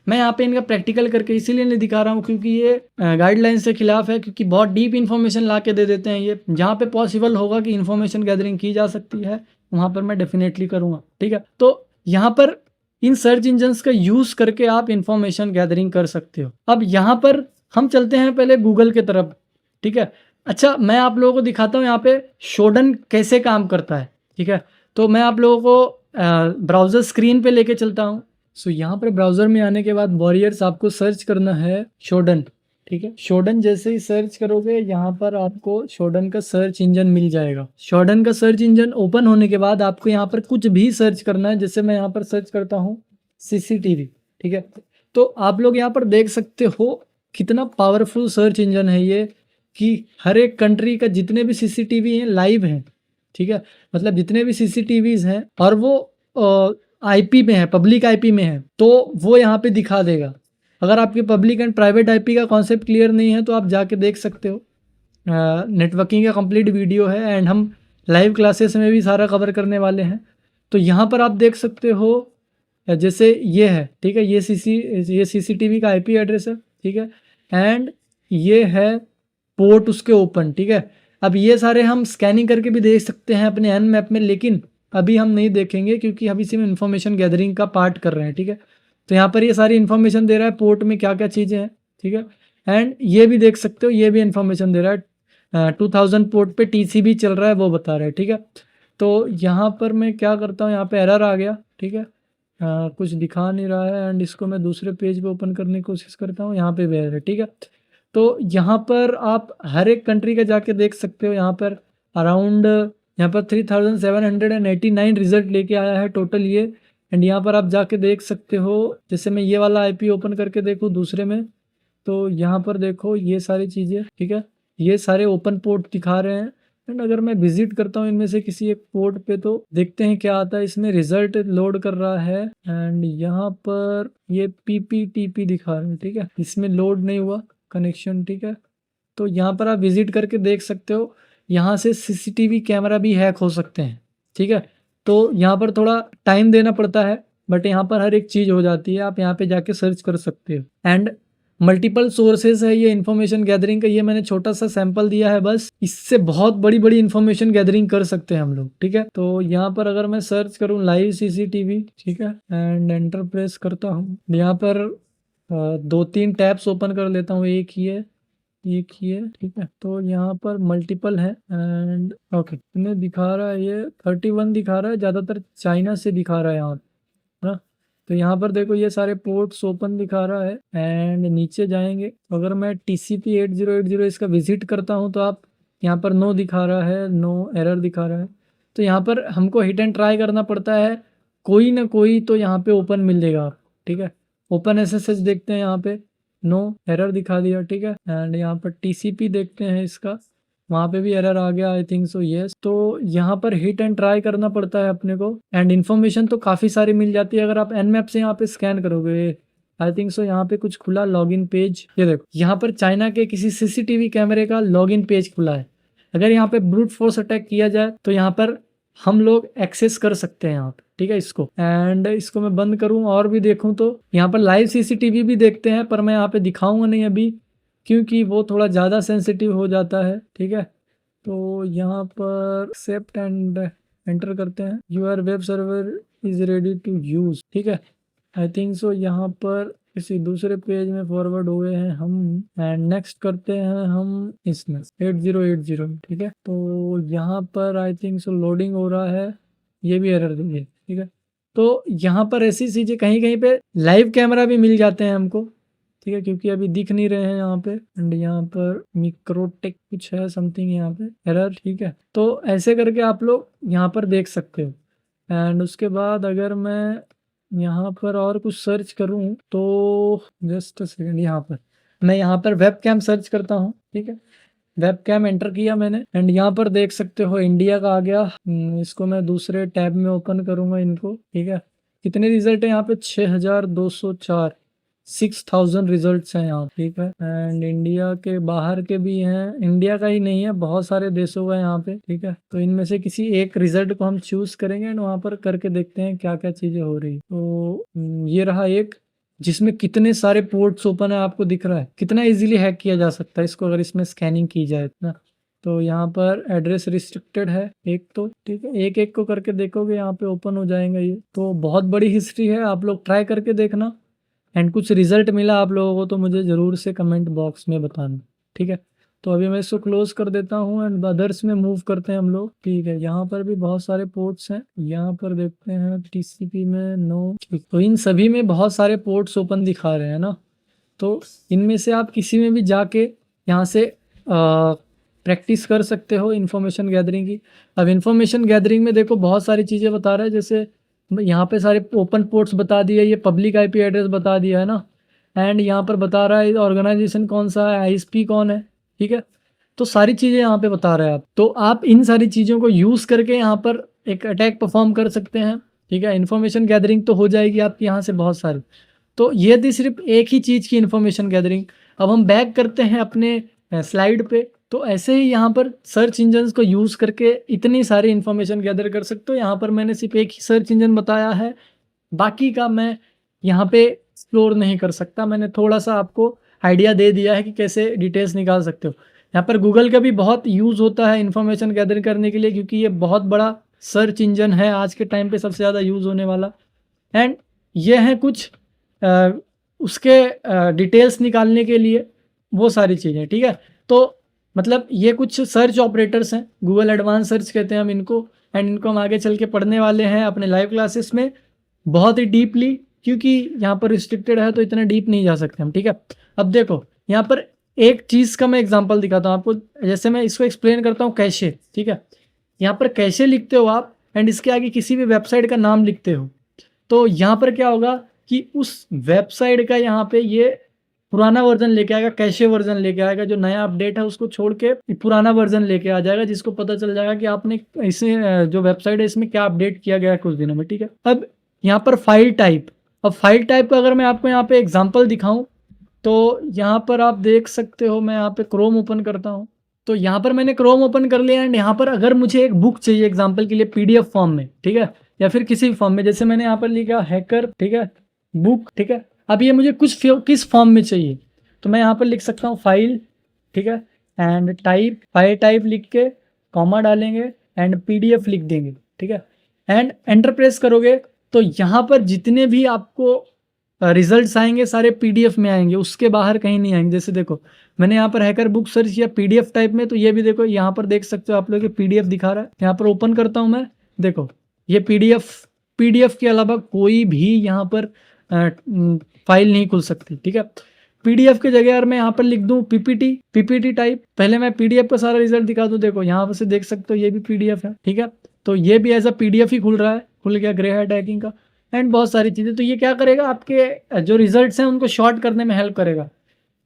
B: मैं यहाँ पे इनका प्रैक्टिकल करके इसीलिए नहीं दिखा रहा हूँ क्योंकि ये गाइडलाइन से खिलाफ है, क्योंकि बहुत डीप इन्फॉर्मेशन ला के दे देते हैं ये। जहाँ पे पॉसिबल होगा कि इन्फॉर्मेशन गैदरिंग की जा सकती है वहाँ पर मैं डेफिनेटली करूँगा, ठीक है। तो यहाँ पर इन सर्च इंजन्स का यूज़ करके आप इन्फॉर्मेशन गैदरिंग कर सकते हो। अब यहाँ पर हम चलते हैं पहले गूगल के तरफ, ठीक है। अच्छा, मैं आप लोगों को दिखाता हूँ यहाँ पे शोडन कैसे काम करता है, ठीक है। तो मैं आप लोगों को ब्राउज़र स्क्रीन पे लेके चलता हूँ। सो यहाँ पर ब्राउज़र में आने के बाद वॉरियर्स आपको सर्च करना है शोडन, ठीक है। शोडन जैसे ही सर्च करोगे यहाँ पर आपको शोडन का सर्च इंजन मिल जाएगा। शोडन का सर्च इंजन ओपन होने के बाद आपको यहाँ पर कुछ भी सर्च करना है, जैसे मैं यहाँ पर सर्च करता हूँ CCTV, ठीक है। तो आप लोग यहाँ पर देख सकते हो कितना पावरफुल सर्च इंजन है ये, कि हर एक कंट्री का जितने भी CCTV हैं लाइव हैं, ठीक है। मतलब जितने भी CCTVs हैं और वो IP में है, पब्लिक IP में है, तो वो यहाँ पे दिखा देगा। अगर आपके पब्लिक एंड प्राइवेट IP का कॉन्सेप्ट क्लियर नहीं है तो आप जाके देख सकते हो। नेटवर्किंग का कंप्लीट वीडियो है एंड हम लाइव क्लासेस में भी सारा कवर करने वाले हैं। तो यहाँ पर आप देख सकते हो, जैसे ये है, ठीक है, ये CCTV का IP एड्रेस है, ठीक है। एंड ये है पोर्ट उसके ओपन, ठीक है। अब ये सारे हम स्कैनिंग करके भी देख सकते हैं अपने Nmap में, लेकिन अभी हम नहीं देखेंगे क्योंकि हम इसी में इन्फॉर्मेशन गैदरिंग का पार्ट कर रहे हैं, ठीक है। तो यहाँ पर ये सारी इन्फॉर्मेशन दे रहा है पोर्ट में क्या क्या चीज़ें हैं, ठीक है। एंड ये भी देख सकते हो, ये भी इन्फॉर्मेशन दे रहा है 2000 पोर्ट पे TCP चल रहा है, वो बता रहा है, ठीक है। तो यहाँ पर मैं क्या करता हूँ, यहाँ पे एरर आ गया, ठीक है। कुछ दिखा नहीं रहा है एंड इसको मैं दूसरे पेज पे ओपन करने की कोशिश करता हूँ, यहाँ पे भी एरर है, ठीक है। तो यहाँ पर आप हर एक कंट्री का जाके देख सकते हो। यहाँ पर अराउंड यहाँ पर 3789 रिजल्ट लेके आया है टोटल ये। एंड यहाँ पर आप जाके देख सकते हो, जैसे मैं ये वाला IP ओपन करके देखूँ दूसरे में, तो यहाँ पर देखो ये सारी चीज़ें, ठीक है, ये सारे ओपन पोर्ट दिखा रहे हैं। एंड अगर मैं विजिट करता हूँ इनमें से किसी एक पोर्ट पे तो देखते हैं क्या आता है। इसमें रिजल्ट लोड कर रहा है एंड यहाँ पर ये PPTP दिखा रहे हैं, ठीक है, इसमें लोड नहीं हुआ कनेक्शन, ठीक है। तो यहाँ पर आप विजिट करके देख सकते हो, यहाँ से CCTV कैमरा भी हैक हो सकते हैं, ठीक है। तो यहाँ पर थोड़ा टाइम देना पड़ता है, बट यहाँ पर हर एक चीज़ हो जाती है। आप यहाँ पे जाके सर्च कर सकते हो एंड मल्टीपल सोर्सेज है ये इन्फॉर्मेशन गैदरिंग का। ये मैंने छोटा सा सैंपल दिया है बस, इससे बहुत बड़ी बड़ी इन्फॉर्मेशन गैदरिंग कर सकते हैं हम लोग, ठीक है। तो यहाँ पर अगर मैं सर्च करूँ लाइव CCTV, ठीक है, एंड एंटर प्रेस करता हूँ, यहाँ पर 2-3 टैब्स ओपन कर लेता हूँ, एक ही है, ठीक है। तो यहाँ पर मल्टीपल है एंड ओके, इन्हें दिखा रहा है ये 31 दिखा रहा है, ज़्यादातर चाइना से दिखा रहा है यहाँ, है ना। तो यहाँ पर देखो ये सारे पोर्ट्स ओपन दिखा रहा है एंड नीचे जाएंगे, अगर मैं TCP 8080 इसका विजिट करता हूँ तो आप यहाँ पर नो दिखा रहा है, नो एरर दिखा रहा है। तो यहाँ पर हमको हिट एंड ट्राई करना पड़ता है, कोई ना कोई तो यहाँ पे ओपन मिल जाएगा आप, ठीक है। ओपन SSH देखते हैं, यहाँ पे नो एरर दिखा दिया, ठीक है। एंड यहाँ पर TCP देखते हैं इसका, वहाँ पे भी एरर आ गया, आई थिंक सो यस। तो यहाँ पर हिट एंड ट्राई करना पड़ता है अपने को एंड इन्फॉर्मेशन तो काफ़ी सारी मिल जाती है। अगर आप Nmap से यहाँ पे स्कैन करोगे, आई थिंक सो यहाँ पे कुछ खुला लॉगिन पेज, ये देखो यहाँ पर चाइना के किसी CCTV कैमरे का लॉगिन पेज खुला है। अगर यहाँ पे ब्रूट फोर्स अटैक किया जाए तो यहाँ पर हम लोग एक्सेस कर सकते हैं यहाँ पे, ठीक है, इसको। एंड इसको मैं बंद करूँ और भी देखूँ तो यहाँ पर लाइव CCTV भी देखते हैं, पर मैं यहाँ पे दिखाऊंगा नहीं अभी क्योंकि वो थोड़ा ज़्यादा सेंसिटिव हो जाता है, ठीक है। तो यहाँ पर एक्सेप्ट एंड एंटर करते हैं, your web server is ready to use, ठीक है। आई थिंक सो यहाँ पर किसी दूसरे पेज में फॉरवर्ड हुए हैं हम एंड नेक्स्ट करते हैं हम इसमें 8080, ठीक है। तो यहाँ पर आई थिंक सो लोडिंग हो रहा है, ये भी एरर देंगे, ठीक है। तो यहाँ पर ऐसी चीज़ें कहीं कहीं पे लाइव कैमरा भी मिल जाते हैं हमको, ठीक है, क्योंकि अभी दिख नहीं रहे हैं यहाँ पे। एंड यहाँ पर मिक्रोटेक कुछ है समथिंग यहाँ पे एरर, ठीक है। तो ऐसे करके आप लोग यहाँ पर देख सकते हो। एंड उसके बाद अगर मैं यहाँ पर और कुछ सर्च करूँ तो जस्ट सेकेंड, यहाँ पर मैं यहाँ पर वेब कैम सर्च करता हूँ, ठीक है। वेब कैम एंटर किया मैंने एंड यहाँ पर देख सकते हो इंडिया का आ गया। इसको मैं दूसरे टैब में ओपन करूँगा इनको, ठीक है। कितने रिजल्ट है यहाँ पे 6204, 6000 रिजल्ट्स हैं यहाँ, ठीक है। एंड इंडिया के बाहर के भी हैं, इंडिया का ही नहीं है, बहुत सारे देशों का यहाँ पे, ठीक है। तो इनमें से किसी एक रिजल्ट को हम चूज करेंगे एंड वहाँ पर करके देखते हैं क्या क्या चीजें हो रही। तो ये रहा एक, जिसमें कितने सारे पोर्ट्स ओपन है, आपको दिख रहा है कितना इजीली हैक किया जा सकता है इसको अगर इसमें स्कैनिंग की जाए ना। तो यहाँ पर एड्रेस रिस्ट्रिक्टेड है एक, तो ठीक है, एक एक को करके देखोगे यहाँ पे ओपन हो जाएगा ये। तो बहुत बड़ी हिस्ट्री है, आप लोग ट्राई करके देखना एंड कुछ रिजल्ट मिला आप लोगों को तो मुझे ज़रूर से कमेंट बॉक्स में बताना, ठीक है। तो अभी मैं इसको क्लोज कर देता हूँ एंड अदर्स में मूव करते हैं हम लोग, ठीक है। यहाँ पर भी बहुत सारे पोर्ट्स हैं, यहाँ पर देखते हैं टीसीपी में नो, तो इन सभी में बहुत सारे पोर्ट्स ओपन दिखा रहे हैं ना। तो इनमें से आप किसी में भी जाके यहाँ से प्रैक्टिस कर सकते हो इन्फॉर्मेशन गैदरिंग की। अब इन्फॉर्मेशन गैदरिंग में देखो बहुत सारी चीज़ें बता रहा है, जैसे यहाँ पे सारे ओपन पोर्ट्स बता दिए, ये पब्लिक आईपी एड्रेस बता दिया है ना, एंड यहाँ पर बता रहा है ऑर्गेनाइजेशन कौन सा है, आईएसपी कौन है, ठीक है। तो सारी चीज़ें यहाँ पे बता रहे हैं आप, तो आप इन सारी चीज़ों को यूज़ करके यहाँ पर एक अटैक परफॉर्म कर सकते हैं, ठीक है। इन्फॉर्मेशन गैदरिंग तो हो जाएगी आपकी यहाँ से बहुत सारी। तो ये थी सिर्फ एक ही चीज़ की इन्फॉर्मेशन गैदरिंग। अब हम बैक करते हैं अपने स्लाइड पे। तो ऐसे ही यहाँ पर सर्च इंजन्स को यूज़ करके इतनी सारी इन्फॉर्मेशन गैदर कर सकते हो। यहाँ पर मैंने सिर्फ एक ही सर्च इंजन बताया है, बाकी का मैं यहाँ पे एक्सप्लोर नहीं कर सकता। मैंने थोड़ा सा आपको आइडिया दे दिया है कि कैसे डिटेल्स निकाल सकते हो। यहाँ पर गूगल का भी बहुत यूज़ होता है इन्फॉर्मेशन गैदर करने के लिए, क्योंकि ये बहुत बड़ा सर्च इंजन है, आज के टाइम पे सबसे ज़्यादा यूज़ होने वाला। एंड ये हैं कुछ उसके डिटेल्स निकालने के लिए वो सारी चीज़ें, ठीक है। तो मतलब ये कुछ सर्च ऑपरेटर्स हैं, गूगल एडवांस सर्च कहते हैं हम इनको, एंड इनको हम आगे चल के पढ़ने वाले हैं अपने लाइव क्लासेस में बहुत ही डीपली, क्योंकि यहाँ पर रिस्ट्रिक्टेड है तो इतना डीप नहीं जा सकते हम, ठीक है। अब देखो यहाँ पर एक चीज़ का मैं एग्जांपल दिखाता हूँ आपको, जैसे मैं इसको एक्सप्लेन करता हूँ कैशे, ठीक है। यहाँ पर कैशे लिखते हो आप एंड इसके आगे किसी भी वेबसाइट का नाम लिखते हो, तो यहाँ पर क्या होगा कि उस वेबसाइट का यहाँ पे ये पुराना वर्जन लेके आएगा, कैशे वर्जन लेके आएगा, जो नया अपडेट है उसको छोड़ के पुराना वर्जन लेके आ जाएगा, जिसको पता चल जाएगा कि आपने इसे जो वेबसाइट है इसमें क्या अपडेट किया गया है कुछ दिनों में, ठीक है। अब यहाँ पर फाइल टाइप, अब फाइल टाइप का अगर मैं आपको यहाँ पे एग्जांपल दिखाऊं तो यहाँ पर आप देख सकते हो, मैं यहाँ पे क्रोम ओपन करता हूँ। तो यहाँ पर मैंने क्रोम ओपन कर लिया एंड यहाँ पर अगर मुझे एक बुक चाहिए एग्जाम्पल के लिए पीडीएफ फॉर्म में, ठीक है, या फिर किसी भी फॉर्म में, जैसे मैंने यहाँ पर लिखा हैकर, ठीक है, बुक, ठीक है। अब ये मुझे किस फॉर्म में चाहिए, तो मैं यहाँ पर लिख सकता हूँ फाइल, ठीक है, एंड टाइप, फाइल टाइप लिख के कॉमा डालेंगे एंड पीडीएफ लिख देंगे, ठीक है, एंड एंटर प्रेस करोगे तो यहाँ पर जितने भी आपको रिजल्ट्स आएंगे सारे पीडीएफ में आएंगे, उसके बाहर कहीं नहीं आएंगे। जैसे देखो मैंने यहाँ पर हैकर बुक सर्च किया पीडीएफ टाइप में, तो ये भी देखो यहाँ पर देख सकते हो आप लोग पीडीएफ दिखा रहा है। यहाँ पर ओपन करता हूँ मैं, देखो ये पीडीएफ के अलावा कोई भी यहाँ पर फाइल नहीं खुल सकती, ठीक है। पीडीएफ की जगह अगर मैं यहाँ पर लिख दूँ पीपीटी टाइप, पहले मैं पीडीएफ का सारा रिजल्ट दिखा दूँ, देखो यहाँ पर से देख सकते हो ये भी पीडीएफ है, ठीक है। तो ये भी एज अ पीडीएफ ही खुल रहा है, खुल गया ग्रे हेड हैकिंग का, एंड बहुत सारी चीज़ें। तो ये क्या करेगा, आपके जो रिजल्ट्स हैं उनको शॉर्ट करने में हेल्प करेगा।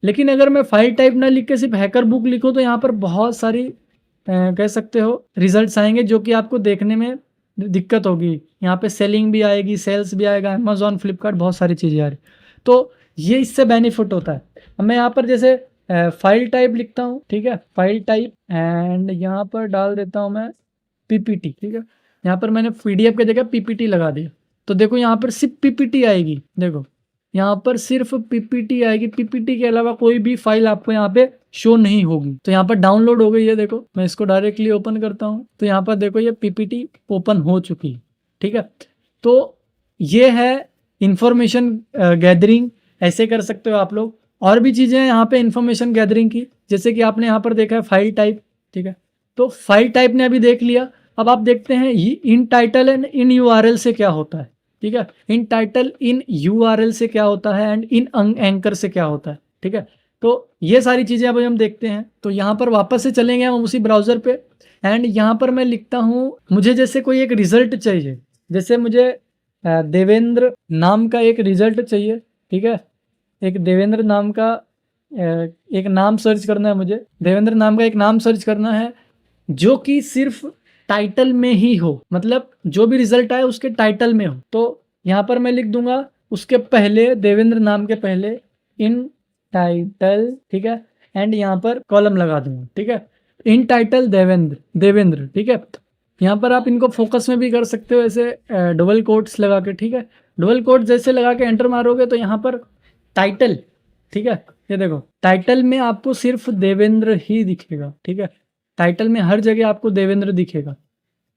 B: लेकिन अगर मैं फाइल टाइप ना लिख के सिर्फ हैकर बुक लिखूँ तो यहाँ पर बहुत सारी कह सकते हो रिजल्ट्स आएंगे, जो कि आपको देखने में दिक्कत होगी। यहाँ पे सेलिंग भी आएगी, सेल्स भी आएगा, अमेजोन, फ्लिपकार्ट, बहुत सारी चीज़ें आ रही। तो ये इससे बेनिफिट होता है। अब मैं यहाँ पर जैसे फाइल टाइप लिखता हूँ, ठीक है, फाइल टाइप, एंड यहाँ पर डाल देता हूँ मैं पीपीटी, ठीक है। यहाँ पर मैंने पीडीएफ की जगह पीपीटी लगा दिया, तो देखो यहाँ पर सिर्फ पीपीटी आएगी, देखो यहाँ पर सिर्फ पीपीटी आएगी, पीपीटी के अलावा कोई भी फाइल आपको यहाँ पे शो नहीं होगी। तो यहाँ पर डाउनलोड हो गई है, देखो मैं इसको डायरेक्टली ओपन करता हूँ तो यहाँ पर देखो ये पीपीटी ओपन हो चुकी है, ठीक है। तो ये है इंफॉर्मेशन गैदरिंग, ऐसे कर सकते हो आप लोग। और भी चीज़ें हैं यहाँ पे इंफॉर्मेशन गैदरिंग की, जैसे कि आपने यहाँ पर देखा है फाइल टाइप, ठीक है। तो फाइल टाइप ने अभी देख लिया, अब आप देखते हैं इन टाइटल एंड इन यूआरएल से क्या होता है, ठीक है। इन टाइटल इन यूआरएल से क्या होता है एंड इन एंकर से क्या होता है, ठीक है। तो ये सारी चीज़ें अब हम देखते हैं। तो यहाँ पर वापस से चलेंगे हम उसी ब्राउज़र पे, एंड यहाँ पर मैं लिखता हूँ, मुझे जैसे कोई एक रिजल्ट चाहिए, जैसे मुझे देवेंद्र नाम का एक रिजल्ट चाहिए, ठीक है। एक देवेंद्र नाम का एक नाम सर्च करना है, मुझे देवेंद्र नाम का एक नाम सर्च करना है जो कि सिर्फ टाइटल में ही हो, मतलब जो भी रिजल्ट आए उसके टाइटल में हो। तो यहाँ पर मैं लिख दूंगा उसके पहले देवेंद्र नाम के पहले इन टाइटल, ठीक है, एंड यहाँ पर कॉलम लगा दूंगा, ठीक है, इन टाइटल देवेंद्र, ठीक है। यहाँ पर आप इनको फोकस में भी कर सकते हो ऐसे डबल कोट्स लगा के, ठीक है। डबल कोट्स जैसे लगा के एंटर मारोगे तो यहाँ पर टाइटल, ठीक है, ये देखो टाइटल में आपको सिर्फ देवेंद्र ही दिखेगा, ठीक है। टाइटल में हर जगह आपको देवेंद्र दिखेगा,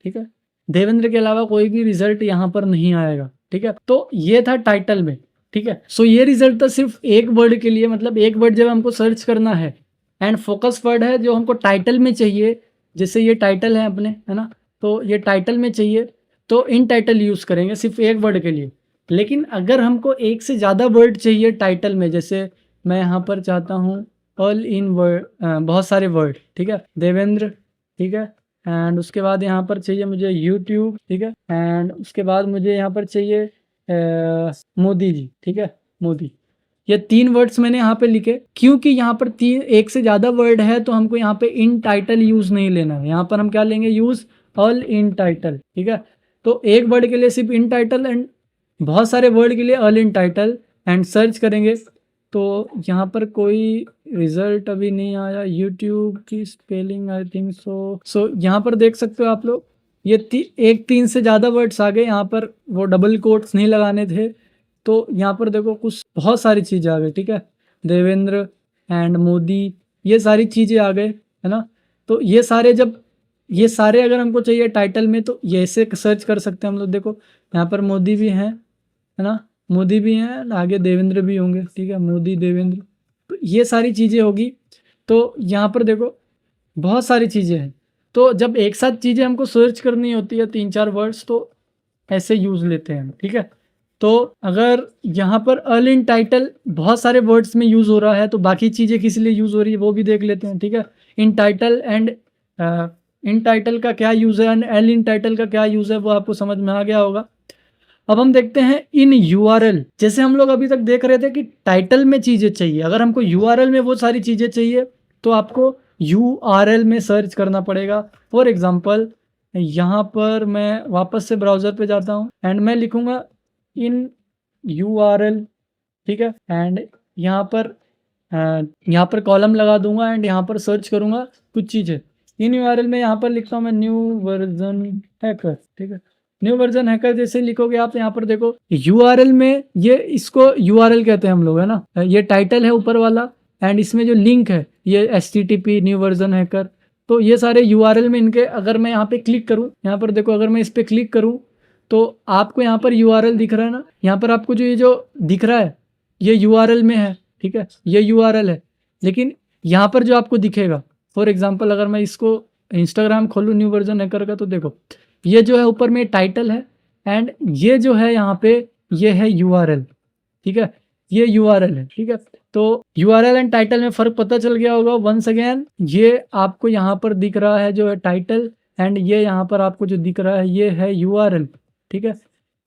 B: ठीक है। देवेंद्र के अलावा कोई भी रिजल्ट यहाँ पर नहीं आएगा, ठीक है। तो ये था टाइटल में, ठीक है। सो ये रिजल्ट था सिर्फ एक वर्ड के लिए, मतलब एक वर्ड जब हमको सर्च करना है एंड फोकस वर्ड है जो हमको टाइटल में चाहिए, जैसे ये टाइटल है अपने, है ना, तो ये टाइटल में चाहिए तो इन टाइटल यूज़ करेंगे सिर्फ एक वर्ड के लिए। लेकिन अगर हमको एक से ज़्यादा वर्ड चाहिए टाइटल में, जैसे मैं यहाँ पर चाहता हूँ ऑल इन वर्ड, बहुत सारे वर्ड, ठीक है, देवेंद्र, ठीक है, एंड उसके बाद यहाँ पर चाहिए मुझे यूट्यूब, ठीक है, एंड उसके बाद मुझे यहाँ पर चाहिए मोदी जी, ठीक है, मोदी। ये 3 वर्ड्स मैंने यहाँ पे लिखे, क्योंकि यहाँ पर एक से ज़्यादा वर्ड है तो हमको यहाँ पे इन टाइटल यूज़ नहीं लेना है। यहाँ पर हम क्या लेंगे, यूज़ ऑल इन टाइटल, ठीक है। तो एक वर्ड के लिए सिर्फ इन टाइटल एंड बहुत सारे वर्ड के लिए all in title, and search करेंगे तो यहाँ पर कोई रिजल्ट अभी नहीं आया। यूट्यूब की स्पेलिंग आई थिंक सो यहाँ पर देख सकते हो आप लोग, ये 3 से ज़्यादा वर्ड्स आ गए। यहाँ पर वो डबल कोट्स नहीं लगाने थे, तो यहाँ पर देखो कुछ बहुत सारी चीज़ें आ गई, ठीक है, देवेंद्र एंड मोदी, ये सारी चीज़ें आ गए, है ना। तो ये सारे अगर हमको चाहिए टाइटल में तो ये ऐसे सर्च कर सकते हैं हम लोग। देखो यहाँ पर मोदी भी हैं, है ना, मोदी भी हैं, आगे देवेंद्र भी होंगे, ठीक है, मोदी देवेंद्र, तो ये सारी चीज़ें होगी। तो यहाँ पर देखो बहुत सारी चीज़ें हैं, तो जब एक साथ चीज़ें हमको सर्च करनी होती है 3-4 वर्ड्स तो ऐसे यूज़ लेते हैं, ठीक है। तो अगर यहाँ पर ऑल इन टाइटल बहुत सारे वर्ड्स में यूज़ हो रहा है तो बाकी चीज़ें किस लिए यूज़ हो रही है वो भी देख लेते हैं, ठीक है। इन टाइटल एंड इन टाइटल का क्या यूज़ है एंड एल इन टाइटल का क्या यूज़ है वो आपको समझ में आ गया होगा। अब हम देखते हैं इन यूआरएल। जैसे हम लोग अभी तक देख रहे थे कि टाइटल में चीज़ें चाहिए, अगर हमको यूआरएल में वो सारी चीज़ें चाहिए तो आपको यूआरएल में सर्च करना पड़ेगा। फॉर एग्जांपल यहाँ पर मैं वापस से ब्राउज़र पे जाता हूँ एंड मैं लिखूँगा इन यूआरएल, ठीक है, एंड यहाँ पर कॉलम लगा दूंगा एंड यहाँ पर सर्च करूँगा कुछ चीज़ें। इन यूआरएल में यहाँ पर लिखता हूँ मैं न्यू वर्जन हैकर, ठीक है, न्यू वर्जन हैकर जैसे लिखोगे आप यहाँ पर देखो यूआरएल में, ये इसको यूआरएल कहते हैं हम लोग, है ना, ये टाइटल है ऊपर वाला एंड इसमें जो लिंक है ये http न्यू वर्जन हैकर। तो ये सारे यूआरएल में इनके, अगर मैं यहाँ पे क्लिक करूँ, यहाँ पर देखो अगर मैं इस पर क्लिक करूँ तो आपको यहाँ पर यूआरएल दिख रहा है ना, यहाँ पर आपको जो ये जो दिख रहा है ये यूआरएल में है, ठीक है, ये यूआरएल है। लेकिन यहाँ पर जो आपको दिखेगा, फॉर एग्जांपल अगर मैं इसको इंस्टाग्राम खोलूँ न्यू वर्जन हैकर का तो देखो ये जो है ऊपर में टाइटल है एंड ये जो है यहाँ पे ये है यूआरएल, ठीक है, ये यूआरएल है, ठीक है। तो यूआरएल एंड टाइटल में फ़र्क पता चल गया होगा। वंस अगेन ये आपको यहाँ पर दिख रहा है जो है टाइटल एंड ये यहाँ पर आपको जो दिख रहा है ये है यूआरएल, ठीक है।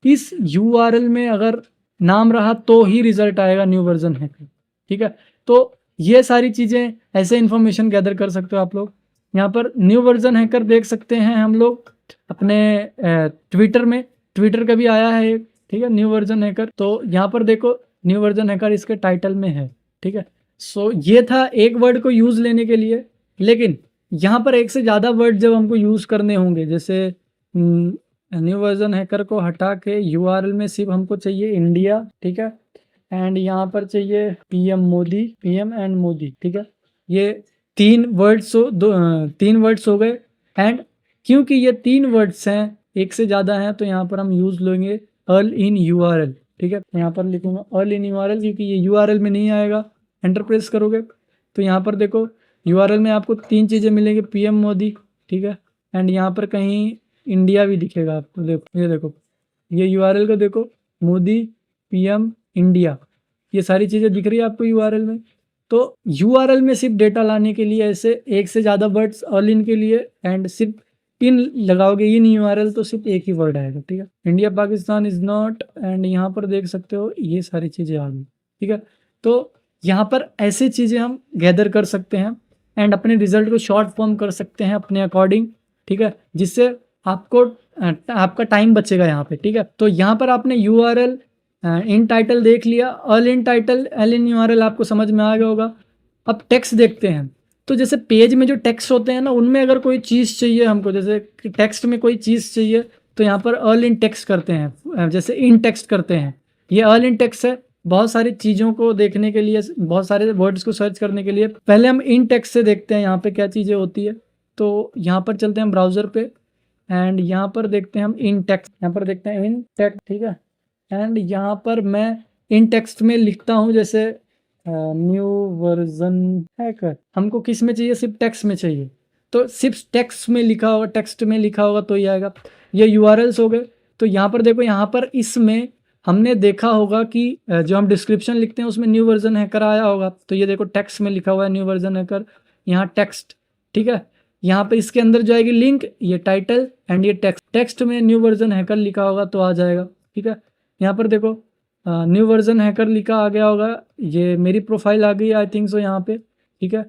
B: इस यूआरएल में अगर नाम रहा तो ही रिजल्ट आएगा न्यू वर्जन हैकर, ठीक है। तो ये सारी चीज़ें ऐसे इन्फॉर्मेशन गैदर कर सकते हो आप लोग। यहाँ पर न्यू वर्जन हैकर देख सकते हैं हम लोग अपने ट्विटर में, ट्विटर का भी आया है एक, ठीक है, न्यू वर्जन हैकर। तो यहाँ पर देखो न्यू वर्जन हैकर इसके टाइटल में है, ठीक है। सो ये था एक वर्ड को यूज़ लेने के लिए। लेकिन यहाँ पर एक से ज़्यादा वर्ड जब हमको यूज़ करने होंगे, जैसे न्यू वर्जन हैकर को हटा के यूआरएल में सिर्फ हमको चाहिए इंडिया, ठीक है, एंड यहाँ पर चाहिए PM Modi, PM and Modi, ठीक है। ये 3 वर्ड्स हो गए एंड क्योंकि ये 3 वर्ड्स हैं, एक से ज़्यादा हैं, तो यहाँ पर हम यूज़ लेंगे ऑल इन यूआरएल, ठीक है। यहाँ पर लिखूँगा ऑल इन यूआरएल क्योंकि ये यूआरएल में नहीं आएगा। एंटर प्रेस करोगे तो यहाँ पर देखो यूआरएल में आपको 3 चीज़ें मिलेंगी, पीएम मोदी, ठीक है, एंड यहाँ पर कहीं इंडिया भी दिखेगा आपको। देखो ये देखो ये यूआरएल को देखो, मोदी, पीएम, इंडिया, ये सारी चीज़ें दिख रही है आपको यूआरएल में। तो यूआरएल में सिर्फ डेटा लाने के लिए ऐसे एक से ज़्यादा वर्ड्स ऑल इन के लिए एंड सिर्फ इन लगाओगे इन यूआरएल तो सिर्फ एक ही वर्ड आएगा, ठीक है। India Pakistan is not, and यहाँ पर देख सकते हो ये सारी चीज़ें आ गई, ठीक है। तो यहाँ पर ऐसी चीज़ें हम गैदर कर सकते हैं एंड अपने रिजल्ट को शॉर्ट फॉर्म कर सकते हैं अपने अकॉर्डिंग, ठीक है, जिससे आपको आपका टाइम बचेगा यहाँ पे, ठीक है। तो यहाँ पर आपने यूआरएल इन टाइटल देख लिया, all in title, L in URL आपको समझ में आ गया होगा। अब टेक्स्ट देखते हैं। तो जैसे पेज में जो टेक्स्ट होते हैं ना, उनमें अगर कोई चीज़ चाहिए हमको, जैसे टेक्स्ट में कोई चीज़ चाहिए तो यहाँ पर ऑल इन टेक्स्ट करते हैं, जैसे इन टेक्स्ट करते हैं। ये ऑल इन टेक्स्ट है बहुत सारी चीज़ों को देखने के लिए, बहुत सारे वर्ड्स को सर्च करने के लिए। पहले हम इन टेक्स्ट से देखते हैं यहाँ पे क्या चीज़ें होती है। तो यहाँ पर चलते हैं ब्राउज़र पे एंड यहाँ पर देखते हैं हम इन टेक्स्ट, यहाँ पर देखते हैं इन टेक्स्ट, ठीक है। एंड यहाँ पर मैं इन टेक्स्ट में लिखता हूँ, जैसे न्यू वर्जन हैकर। हमको किस में चाहिए? सिर्फ टेक्स्ट में चाहिए, तो सिर्फ टेक्स्ट में लिखा होगा, टेक्स्ट में लिखा होगा तो ये आएगा। ये यूआरएल्स हो गए। तो यहाँ पर देखो, यहाँ पर इसमें हमने देखा होगा कि जो हम डिस्क्रिप्शन लिखते हैं उसमें न्यू वर्जन हैकर आया होगा। तो ये देखो टेक्स्ट में लिखा हुआ है न्यू वर्जन हैकर, यहाँ टेक्स्ट, ठीक है। यहाँ पे इसके अंदर जो आएगी लिंक, ये टाइटल एंड ये टेक्स्ट। टेक्स्ट में न्यू वर्जन हैकर लिखा होगा तो आ जाएगा, ठीक है। यहाँ पर देखो न्यू वर्जन हैकर लिखा आ गया होगा, ये मेरी प्रोफाइल आ गई आई थिंक सो यहाँ पे, ठीक है।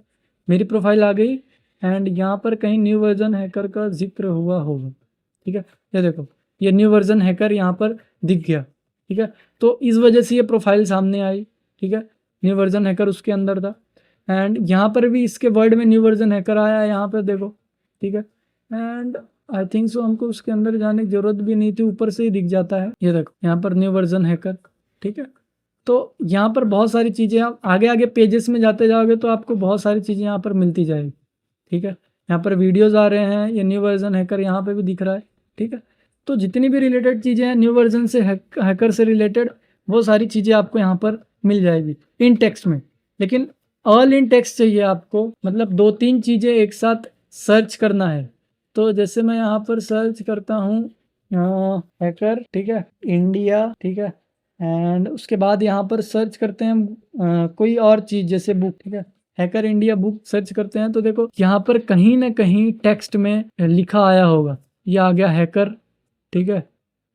B: मेरी प्रोफाइल आ गई एंड यहाँ पर कहीं न्यू वर्जन हैकर का जिक्र हुआ होगा, ठीक है। ये देखो ये न्यू वर्जन हैकर यहाँ पर दिख गया, ठीक है। तो इस वजह से ये प्रोफाइल सामने आई, ठीक है। न्यू वर्जन हैकर उसके अंदर था एंड यहाँ पर भी इसके वर्ड में न्यू वर्जन हैकर आया है, यहाँ पर देखो, ठीक है। एंड आई थिंक सो हमको उसके अंदर जाने की जरूरत भी नहीं थी, ऊपर से ही दिख जाता है। ये देखो यहाँ पर न्यू वर्जन हैकर, ठीक है। तो यहाँ पर बहुत सारी चीज़ें, आप आगे आगे पेजेस में जाते जाओगे तो आपको बहुत सारी चीज़ें यहाँ पर मिलती जाएगी, ठीक है। यहाँ पर वीडियोज़ आ रहे हैं, ये न्यू वर्जन हैकर यहाँ पे भी दिख रहा है, ठीक है। तो जितनी भी रिलेटेड चीज़ें हैं न्यू वर्जन से हैकर से रिलेटेड, वो सारी चीज़ें आपको यहाँ पर मिल जाएगी इन टेक्स्ट में। लेकिन ऑल इन टेक्स्ट चाहिए आपको, मतलब 2-3 चीज़ें एक साथ सर्च करना है। तो जैसे मैं यहाँ पर सर्च करता हूँ हैकर, ठीक है, इंडिया, ठीक है। एंड उसके बाद यहाँ पर सर्च करते हैं कोई और चीज़, जैसे बुक, ठीक है। हैकर इंडिया बुक सर्च करते हैं तो देखो यहाँ पर कहीं ना कहीं टेक्स्ट में लिखा आया होगा, ये आ गया हैकर, ठीक है।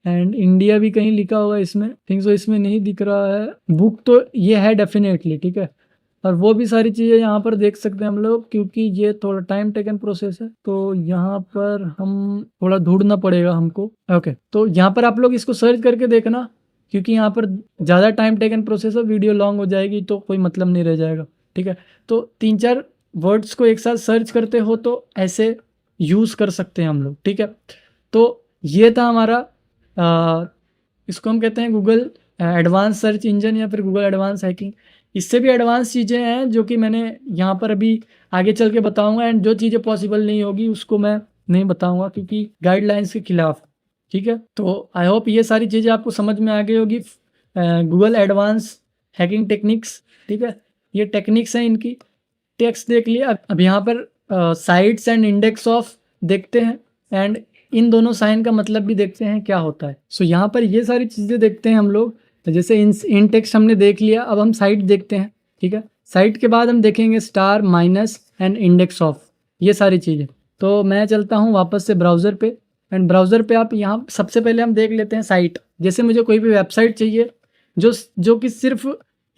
B: एंड इंडिया भी कहीं लिखा होगा इसमें, थिंक सो इसमें नहीं दिख रहा है। बुक तो ये है डेफिनेटली, ठीक है। और वो भी सारी चीज़ें यहाँ पर देख सकते हैं हम लोग, क्योंकि ये थोड़ा टाइम टेकन प्रोसेस है, तो यहाँ पर हम थोड़ा ढूंढना पड़ेगा हमको। ओके, तो यहाँ पर आप लोग इसको सर्च करके देखना, क्योंकि यहाँ पर ज़्यादा टाइम टेकन प्रोसेस है, वीडियो लॉन्ग हो जाएगी तो कोई मतलब नहीं रह जाएगा, ठीक है। तो 3-4 वर्ड्स को एक साथ सर्च करते हो तो ऐसे यूज़ कर सकते हैं हम लोग, ठीक है। तो ये था हमारा इसको हम कहते हैं गूगल एडवांस सर्च इंजन या फिर गूगल एडवांस हैकिंग। इससे भी एडवांस चीज़ें हैं जो कि मैंने यहाँ पर अभी आगे चल के बताऊँगा, एंड जो चीज़ें पॉसिबल नहीं होगी उसको मैं नहीं बताऊँगा क्योंकि गाइडलाइंस के खिलाफ, ठीक है। तो आई होप ये सारी चीज़ें आपको समझ में आ गई होगी। गूगल एडवांस हैकिंग टेक्निक्स, ठीक है, ये टेक्निक्स हैं इनकी। टेक्स्ट देख लिया, अब यहाँ पर साइट्स एंड इंडेक्स ऑफ देखते हैं एंड इन दोनों साइन का मतलब भी देखते हैं क्या होता है। सो यहाँ पर ये सारी चीज़ें देखते हैं हम लोग। तो जैसे इन टेक्स्ट हमने देख लिया, अब हम साइट देखते हैं, ठीक है। साइट के बाद हम देखेंगे star, minus and index of, ये सारी चीज़ें। तो मैं चलता हूँ वापस से ब्राउज़र पे एंड ब्राउज़र पे आप यहाँ सबसे पहले हम देख लेते हैं साइट। जैसे मुझे कोई भी वेबसाइट चाहिए जो कि सिर्फ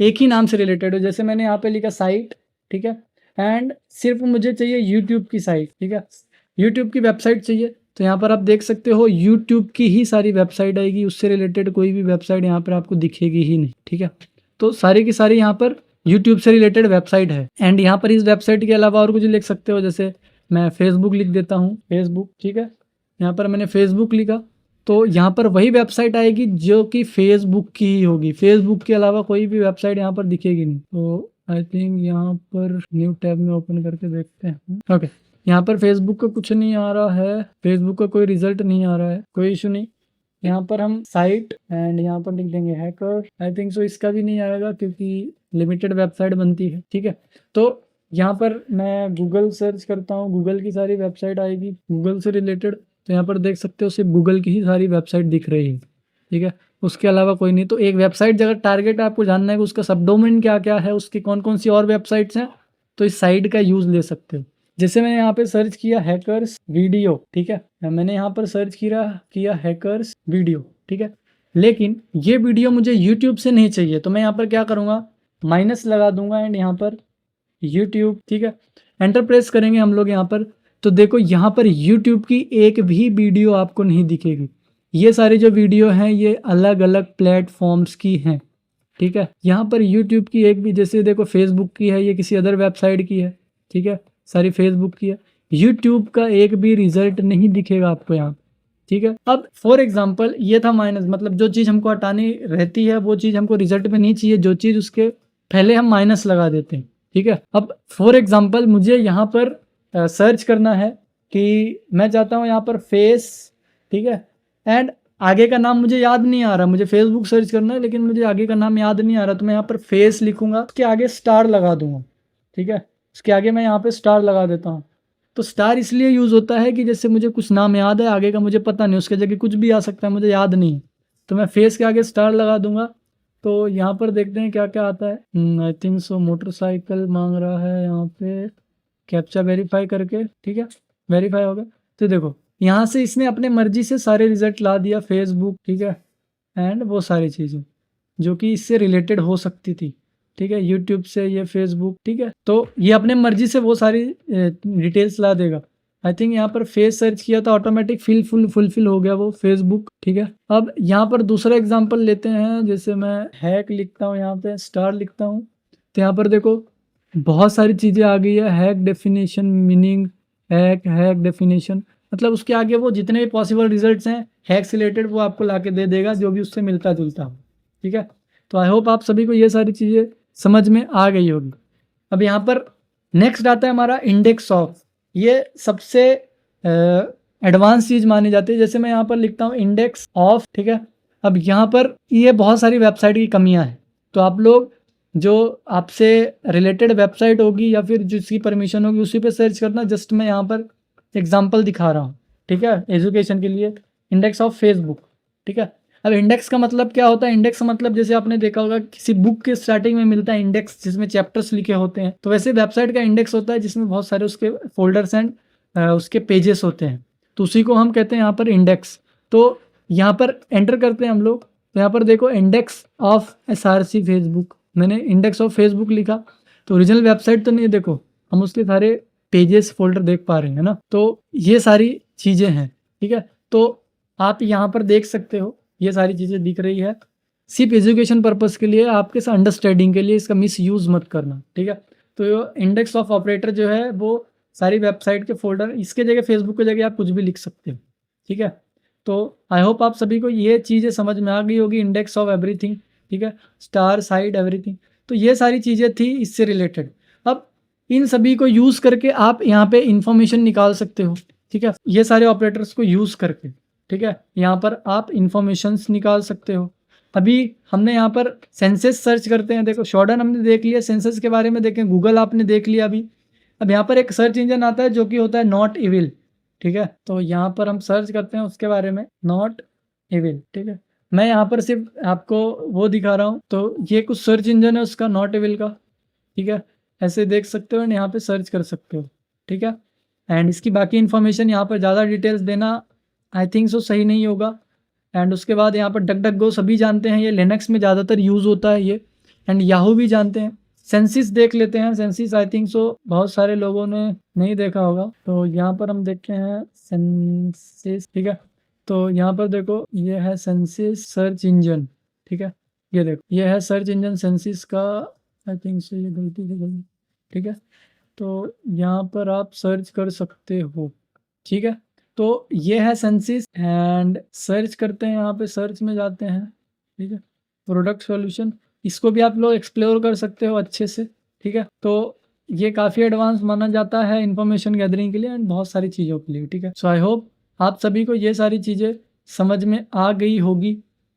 B: एक ही नाम से रिलेटेड हो, जैसे मैंने यहाँ पे लिखा साइट, ठीक है। एंड सिर्फ मुझे चाहिए यूट्यूब की साइट, ठीक है, यूट्यूब की वेबसाइट चाहिए। तो यहाँ पर आप देख सकते हो यूट्यूब की ही सारी वेबसाइट आएगी, उससे रिलेटेड कोई भी वेबसाइट यहाँ पर आपको दिखेगी ही नहीं, ठीक है। तो सारी की सारी यहाँ पर यूट्यूब से रिलेटेड वेबसाइट है। एंड यहाँ पर इस वेबसाइट के अलावा और कुछ लिख सकते हो, जैसे मैं फेसबुक लिख देता हूँ, फेसबुक, ठीक है। यहाँ पर मैंने फेसबुक लिखा तो यहाँ पर वही वेबसाइट आएगी जो कि फेसबुक की ही होगी, फेसबुक के अलावा कोई भी वेबसाइट यहाँ पर दिखेगी नहीं। तो आई थिंक यहाँ पर न्यू टैब में ओपन करके देखते हैं। ओके, यहाँ पर फेसबुक का कुछ नहीं आ रहा है, फेसबुक का कोई रिजल्ट नहीं आ रहा है, कोई इशू नहीं। यहाँ पर हम साइट एंड यहाँ पर लिख देंगे हैकर, आई थिंक सो इसका भी नहीं आएगा क्योंकि लिमिटेड वेबसाइट बनती है, ठीक है। तो यहाँ पर मैं गूगल सर्च करता हूँ, गूगल की सारी वेबसाइट आएगी गूगल से रिलेटेड। तो यहाँ पर देख सकते हो सिर्फ गूगल की ही सारी वेबसाइट दिख रही है, ठीक है, उसके अलावा कोई नहीं। तो एक वेबसाइट अगर टारगेट आपको जानना है कि उसका सब डोमेन क्या क्या है, उसकी कौन कौन सी और वेबसाइट्स हैं, तो इस साइट का यूज़ ले सकते हो। जैसे मैंने यहाँ पे सर्च किया हैकर्स वीडियो, ठीक है, मैंने यहाँ पर सर्च किया हैकर्स वीडियो, ठीक है। लेकिन ये वीडियो मुझे यूट्यूब से नहीं चाहिए, तो मैं यहाँ पर क्या करूँगा, माइनस लगा दूंगा एंड यहाँ पर यूट्यूब, ठीक है, एंटर प्रेस करेंगे हम लोग यहाँ पर। तो देखो यहाँ पर यूट्यूब की एक भी वीडियो आपको नहीं दिखेगी, ये सारी जो वीडियो हैं ये अलग अलग प्लेटफॉर्म्स की हैं, ठीक है। यहाँ पर यूट्यूब की एक भी, जैसे देखो फेसबुक की है, ये किसी अदर वेबसाइट की है, ठीक है, सारी फेसबुक की है। यूट्यूब का एक भी रिजल्ट नहीं दिखेगा आपको यहाँ, ठीक है। अब फॉर एग्जांपल ये था माइनस, मतलब जो चीज़ हमको हटानी रहती है वो चीज़ हमको रिजल्ट में नहीं चाहिए, जो चीज़ उसके पहले हम माइनस लगा देते हैं, ठीक है। अब फॉर एग्जांपल मुझे यहाँ पर सर्च करना है कि मैं चाहता हूँ यहाँ पर फेस, ठीक है, एंड आगे का नाम मुझे याद नहीं आ रहा, मुझे फेसबुक सर्च करना है लेकिन मुझे आगे का नाम याद नहीं आ रहा, तो मैं यहाँ पर फेस लिखूंगा, उसके आगे स्टार लगा दूंगा, ठीक है, उसके आगे मैं यहाँ पे स्टार लगा देता हूँ। तो स्टार इसलिए यूज़ होता है कि जैसे मुझे कुछ नाम याद है, आगे का मुझे पता नहीं, उसके जगह कुछ भी आ सकता है, मुझे याद नहीं, तो मैं फेस के आगे स्टार लगा दूंगा। तो यहाँ पर देखते हैं क्या क्या आता है। आई थिंक सो मोटरसाइकिल मांग रहा है यहाँ पे, कैप्चा वेरीफाई करके, ठीक है, वेरीफाई हो गया। तो देखो यहाँ से इसने अपने मर्जी से सारे रिजल्ट ला दिया, फेसबुक, ठीक है, एंड वो सारी चीज़ें जो कि इससे रिलेटेड हो सकती थी, ठीक है, यूट्यूब से ये फेसबुक, ठीक है। तो ये अपने मर्जी से वो सारी डिटेल्स ला देगा। आई थिंक यहाँ पर फेस सर्च किया था, ऑटोमेटिक फुलफिल हो गया वो फेसबुक, ठीक है। अब यहाँ पर दूसरा एग्जांपल लेते हैं, जैसे मैं हैक लिखता हूँ, यहाँ पे स्टार लिखता हूँ, तो यहाँ पर देखो बहुत सारी चीज़ें आ गई है, hack definition, meaning hack definition, मतलब उसके आगे वो जितने भी पॉसिबल रिजल्ट्स हैं हैक से रिलेटेड वो आपको ला के दे देगा, जो भी उससे मिलता जुलता हो, ठीक है। तो आई होप आप सभी को ये सारी चीज़ें समझ में आ गई होगी। अब यहाँ पर नेक्स्ट आता है हमारा इंडेक्स ऑफ, ये सबसे एडवांस चीज़ मानी जाती है। जैसे मैं यहाँ पर लिखता हूँ इंडेक्स ऑफ, ठीक है। अब यहाँ पर ये बहुत सारी वेबसाइट की कमियाँ हैं, तो आप लोग जो आपसे रिलेटेड वेबसाइट होगी या फिर जिसकी परमिशन होगी उसी पे सर्च करना। जस्ट मैं यहाँ पर एग्जांपल दिखा रहा हूँ, ठीक है, एजुकेशन के लिए। इंडेक्स ऑफ फेसबुक, ठीक है। अब इंडेक्स का मतलब क्या होता है? इंडेक्स का मतलब जैसे आपने देखा होगा किसी बुक के स्टार्टिंग में मिलता है इंडेक्स, जिसमें चैप्टर्स लिखे होते हैं, तो वैसे वेबसाइट का इंडेक्स होता है जिसमें बहुत सारे उसके फोल्डर्स एंड उसके पेजेस होते हैं, तो उसी को हम कहते हैं यहाँ पर इंडेक्स। तो यहाँ पर एंटर करते हैं हम लोग, तो यहाँ पर देखो इंडेक्स ऑफ SRC फेसबुक, मैंने इंडेक्स ऑफ फेसबुक लिखा, तो ओरिजिनल वेबसाइट तो नहीं, देखो हम उसके सारे पेजेस फोल्डर देख पा रहे हैं ना। तो ये सारी चीज़ें हैं, ठीक है। तो आप यहाँ पर देख सकते हो ये सारी चीज़ें दिख रही है, सिर्फ एजुकेशन पर्पस के लिए, आपके अंडरस्टैंडिंग के लिए, इसका मिस यूज़ मत करना, ठीक है। तो इंडेक्स ऑफ ऑपरेटर जो है वो सारी वेबसाइट के फोल्डर, इसके जगह फेसबुक की जगह आप कुछ भी लिख सकते हो, ठीक है। तो आई होप आप सभी को ये चीज़ें समझ में आ गई होगी, इंडेक्स ऑफ एवरीथिंग, ठीक है, स्टार साइड एवरीथिंग। तो ये सारी चीज़ें थी इससे रिलेटेड। अब इन सभी को यूज़ करके आप यहाँ पे इंफॉर्मेशन निकाल सकते हो, ठीक है, ये सारे ऑपरेटर्स को यूज़ करके, ठीक है, यहाँ पर आप इंफॉर्मेशंस निकाल सकते हो। अभी हमने यहाँ पर सेंसस सर्च करते हैं, देखो शॉर्डन हमने देख लिया, सेंसस के बारे में देखें, गूगल आपने देख लिया अभी। अब यहाँ पर एक सर्च इंजन आता है जो कि होता है नॉट इविल, ठीक है। तो यहाँ पर हम सर्च करते हैं उसके बारे में, नॉट इविल, ठीक है। मैं यहाँ पर सिर्फ आपको वो दिखा रहा हूँ, तो ये कुछ सर्च इंजन है उसका, नॉट इविल का, ठीक है, ऐसे देख सकते हो एंड यहाँ पे सर्च कर सकते हो, ठीक है। एंड इसकी बाकी इन्फॉर्मेशन यहाँ पर ज़्यादा डिटेल्स देना आई थिंक सो सही नहीं होगा। एंड उसके बाद यहाँ पर डक डक गो सभी जानते हैं, ये लिनक्स में ज़्यादातर यूज़ होता है ये, एंड याहू भी जानते हैं। सेंसिस देख लेते हैं, सेंसिस आई थिंक सो बहुत सारे लोगों ने नहीं देखा होगा, तो यहाँ पर हम देखते हैं सेंसिस, ठीक है। तो यहाँ पर देखो ये है सेंसिस सर्च इंजन, ठीक है, ये देखो ये है सर्च इंजन सेंसिस का, आई थिंक सो ये गलती से गलती, ठीक है। तो यहाँ पर आप सर्च कर सकते हो, ठीक है। तो ये है सेंसिस एंड सर्च करते हैं, यहाँ पे सर्च में जाते हैं, ठीक है, प्रोडक्ट सॉल्यूशन, इसको भी आप लोग एक्सप्लोर कर सकते हो अच्छे से, ठीक है। तो ये काफ़ी एडवांस माना जाता है इंफॉर्मेशन गैदरिंग के लिए एंड बहुत सारी चीज़ों के लिए, ठीक है। सो आई होप आप सभी को ये सारी चीज़ें समझ में आ गई होगी।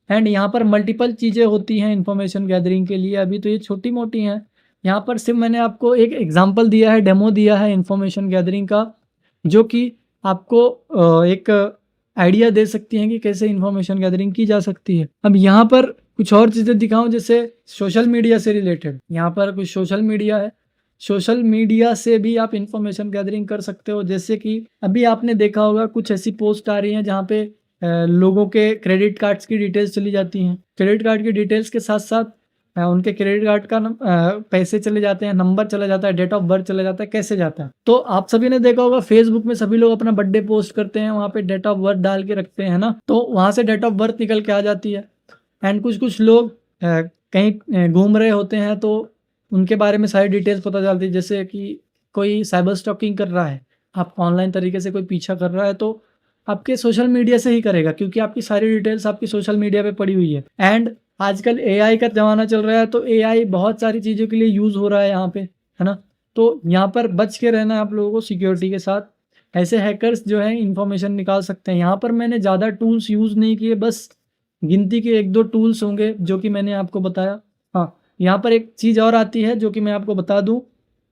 B: एंड यहाँ पर मल्टीपल चीज़ें होती हैं इंफॉर्मेशन गैदरिंग के लिए, अभी तो ये छोटी मोटी हैं, यहाँ पर सिर्फ मैंने आपको एक एग्जाम्पल दिया है, डेमो दिया है इंफॉर्मेशन गैदरिंग का, जो कि आपको एक आइडिया दे सकती हैं कि कैसे इंफॉर्मेशन गैदरिंग की जा सकती है। अब यहाँ पर कुछ और चीज़ें दिखाऊं, जैसे सोशल मीडिया से रिलेटेड, यहाँ पर कुछ सोशल मीडिया है, सोशल मीडिया से भी आप इंफॉर्मेशन गैदरिंग कर सकते हो। जैसे कि अभी आपने देखा होगा कुछ ऐसी पोस्ट आ रही हैं जहाँ पे लोगों के क्रेडिट कार्ड्स की डिटेल्स चली जाती हैं, क्रेडिट कार्ड की डिटेल्स के साथ साथ उनके क्रेडिट कार्ड का पैसे चले जाते हैं, नंबर चला जाता है, डेट ऑफ बर्थ चला जाता है, कैसे जाता है। तो आप सभी ने देखा होगा फेसबुक में सभी लोग अपना बर्थडे पोस्ट करते हैं, वहाँ पे डेट ऑफ बर्थ डाल के रखते हैं ना, तो वहाँ से डेट ऑफ बर्थ निकल के आ जाती है। एंड कुछ लोग कहीं घूम रहे होते हैं तो उनके बारे में सारी डिटेल्स पता चलती है, जैसे कि कोई साइबर स्टॉकिंग कर रहा है, आपको ऑनलाइन तरीके से कोई पीछा कर रहा है तो आपके सोशल मीडिया से ही करेगा, क्योंकि आपकी सारी डिटेल्स आपकी सोशल मीडिया पे पड़ी हुई है। एंड आजकल एआई का ज़माना चल रहा है, तो एआई बहुत सारी चीज़ों के लिए यूज़ हो रहा है यहाँ पे, है ना। तो यहाँ पर बच के रहना है आप लोगों को सिक्योरिटी के साथ। ऐसे हैकर्स जो है इन्फॉर्मेशन निकाल सकते हैं। यहाँ पर मैंने ज़्यादा टूल्स यूज़ नहीं किए, बस गिनती के 1-2 टूल्स होंगे जो कि मैंने आपको बताया। हाँ, यहाँ पर एक चीज़ और आती है जो कि मैं आपको बता दूँ।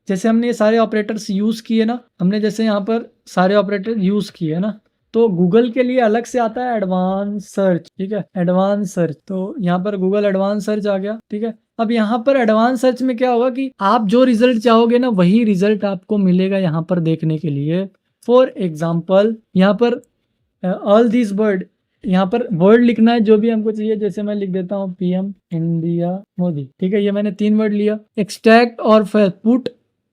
B: जैसे हमने ये सारे ऑपरेटर्स यूज़ किए ना, हमने जैसे यहाँ पर सारे ऑपरेटर यूज़ किए ना, तो गूगल के लिए अलग से आता है एडवांस सर्च, ठीक है, एडवांस सर्च। तो यहाँ पर गूगल एडवांस सर्च आ गया, ठीक है। अब यहाँ पर एडवांस सर्च में क्या होगा कि आप जो रिजल्ट चाहोगे ना वही रिजल्ट आपको मिलेगा यहाँ पर देखने के लिए। फॉर एग्जाम्पल यहाँ पर ऑल दिस वर्ड, यहाँ पर वर्ड लिखना है जो भी हमको चाहिए। जैसे मैं लिख देता हूँ पीएम इंडिया मोदी, ठीक है, ये मैंने 3 वर्ड लिया। एक्सट्रैक्ट और पुट,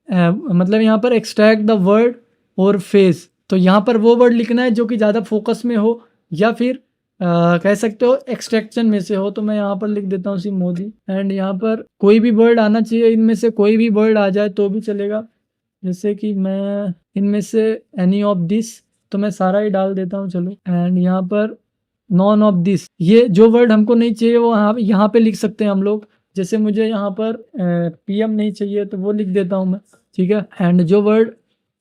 B: मतलब यहाँ पर एक्सट्रैक्ट द वर्ड और फेस, तो यहाँ पर वो वर्ड लिखना है जो कि ज़्यादा फोकस में हो या फिर कह सकते हो एक्सट्रैक्शन में से हो। तो मैं यहाँ पर लिख देता हूँ सिर्फ मोदी। एंड यहाँ पर कोई भी वर्ड आना चाहिए, इनमें से कोई भी वर्ड आ जाए तो भी चलेगा। जैसे कि मैं इनमें से एनी ऑफ दिस, तो मैं सारा ही डाल देता हूँ, चलो। एंड यहाँ पर नॉन ऑफ दिस, ये जो वर्ड हमको नहीं चाहिए वो यहाँ पे लिख सकते हैं हम लोग। जैसे मुझे यहाँ पर पीएम नहीं चाहिए तो वो लिख देता हूँ मैं, ठीक है। एंड जो वर्ड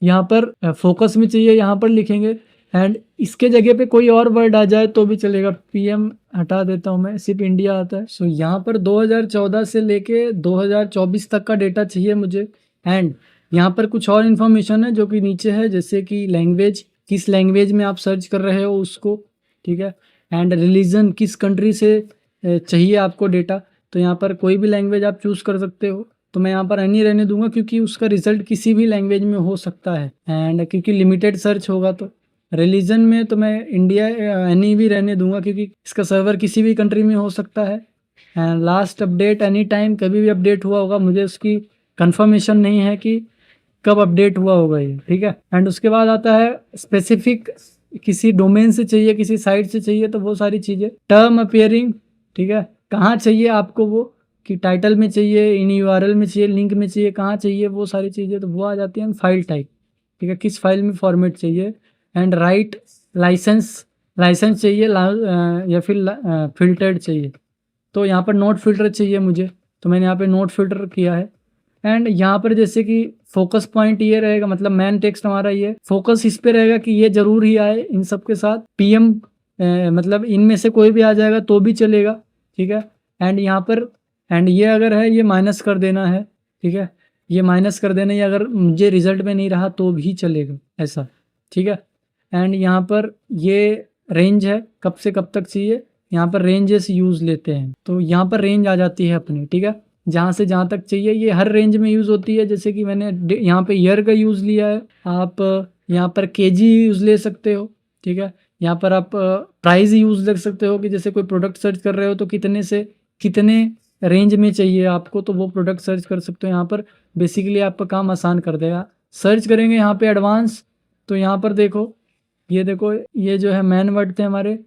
B: यहाँ पर फोकस में चाहिए यहाँ पर लिखेंगे। एंड इसके जगह पे कोई और वर्ड आ जाए तो भी चलेगा, पीएम हटा देता हूँ मैं, सिर्फ इंडिया आता है। सो यहाँ पर 2014 से लेके 2024 तक का डेटा चाहिए मुझे। एंड यहाँ पर कुछ और इन्फॉर्मेशन है जो कि नीचे है, जैसे कि लैंग्वेज, किस लैंग्वेज में आप सर्च कर रहे हो उसको, ठीक है। एंड रिलीजन, किस कंट्री से चाहिए आपको डेटा, तो यहाँ पर कोई भी लैंग्वेज आप चूज़ कर सकते हो। तो मैं यहाँ पर एनी रहने दूंगा क्योंकि उसका रिजल्ट किसी भी लैंग्वेज में हो सकता है। एंड क्योंकि लिमिटेड सर्च होगा, तो रिलीजन में तो मैं इंडिया एनी भी रहने दूंगा क्योंकि इसका सर्वर किसी भी कंट्री में हो सकता है। And last update any time, कभी भी अपडेट हुआ होगा, मुझे उसकी कंफर्मेशन नहीं है कि कब अपडेट हुआ होगा ये, ठीक है। एंड उसके बाद आता है स्पेसिफिक, किसी डोमेन से चाहिए, किसी साइट से चाहिए, तो वो सारी चीज़ें। टर्म अपियरिंग, ठीक है, कहाँ चाहिए आपको वो, कि टाइटल में चाहिए, इन यूआरएल में चाहिए, लिंक में चाहिए, कहाँ चाहिए, वो सारी चीज़ें तो वो आ जाती हैं। फाइल टाइप, ठीक है, किस फाइल में फॉर्मेट चाहिए। एंड राइट लाइसेंस चाहिए या फिर फिल्टर्ड चाहिए, तो यहाँ पर नोट फिल्टर चाहिए मुझे, तो मैंने यहाँ पे नोट फिल्टर किया है। एंड यहाँ पर जैसे कि फोकस पॉइंट ये रहेगा, मतलब मेन टेक्स्ट हमारा ये फोकस इस पे रहेगा कि ये जरूर ही आए इन सब के साथ। पीएम मतलब इनमें से कोई भी आ जाएगा तो भी चलेगा, ठीक है। एंड यहाँ पर एंड ये अगर है ये माइनस कर देना है, ठीक है, ये माइनस कर देना, ये अगर मुझे रिजल्ट में नहीं रहा तो भी चलेगा, ऐसा, ठीक है। एंड यहाँ पर ये रेंज है, कब से कब तक चाहिए, यहाँ पर रेंजेस यूज़ लेते हैं, तो यहाँ पर रेंज आ जाती है अपनी, ठीक है, जहाँ से जहाँ तक चाहिए। ये हर रेंज में यूज़ होती है, जैसे कि मैंने यहाँ पे ईयर का यूज़ लिया है, आप यहाँ पर केजी यूज़ ले सकते हो, ठीक है। यहाँ पर आप प्राइस यूज़ ले सकते हो कि जैसे कोई प्रोडक्ट सर्च कर रहे हो तो कितने से कितने रेंज में चाहिए आपको, तो वो प्रोडक्ट सर्च कर सकते हो। यहाँ पर बेसिकली आपका काम आसान कर देगा। सर्च करेंगे यहाँ पे एडवांस, तो यहाँ पर देखो, ये देखो, ये जो है मैन वर्ड थे हमारे,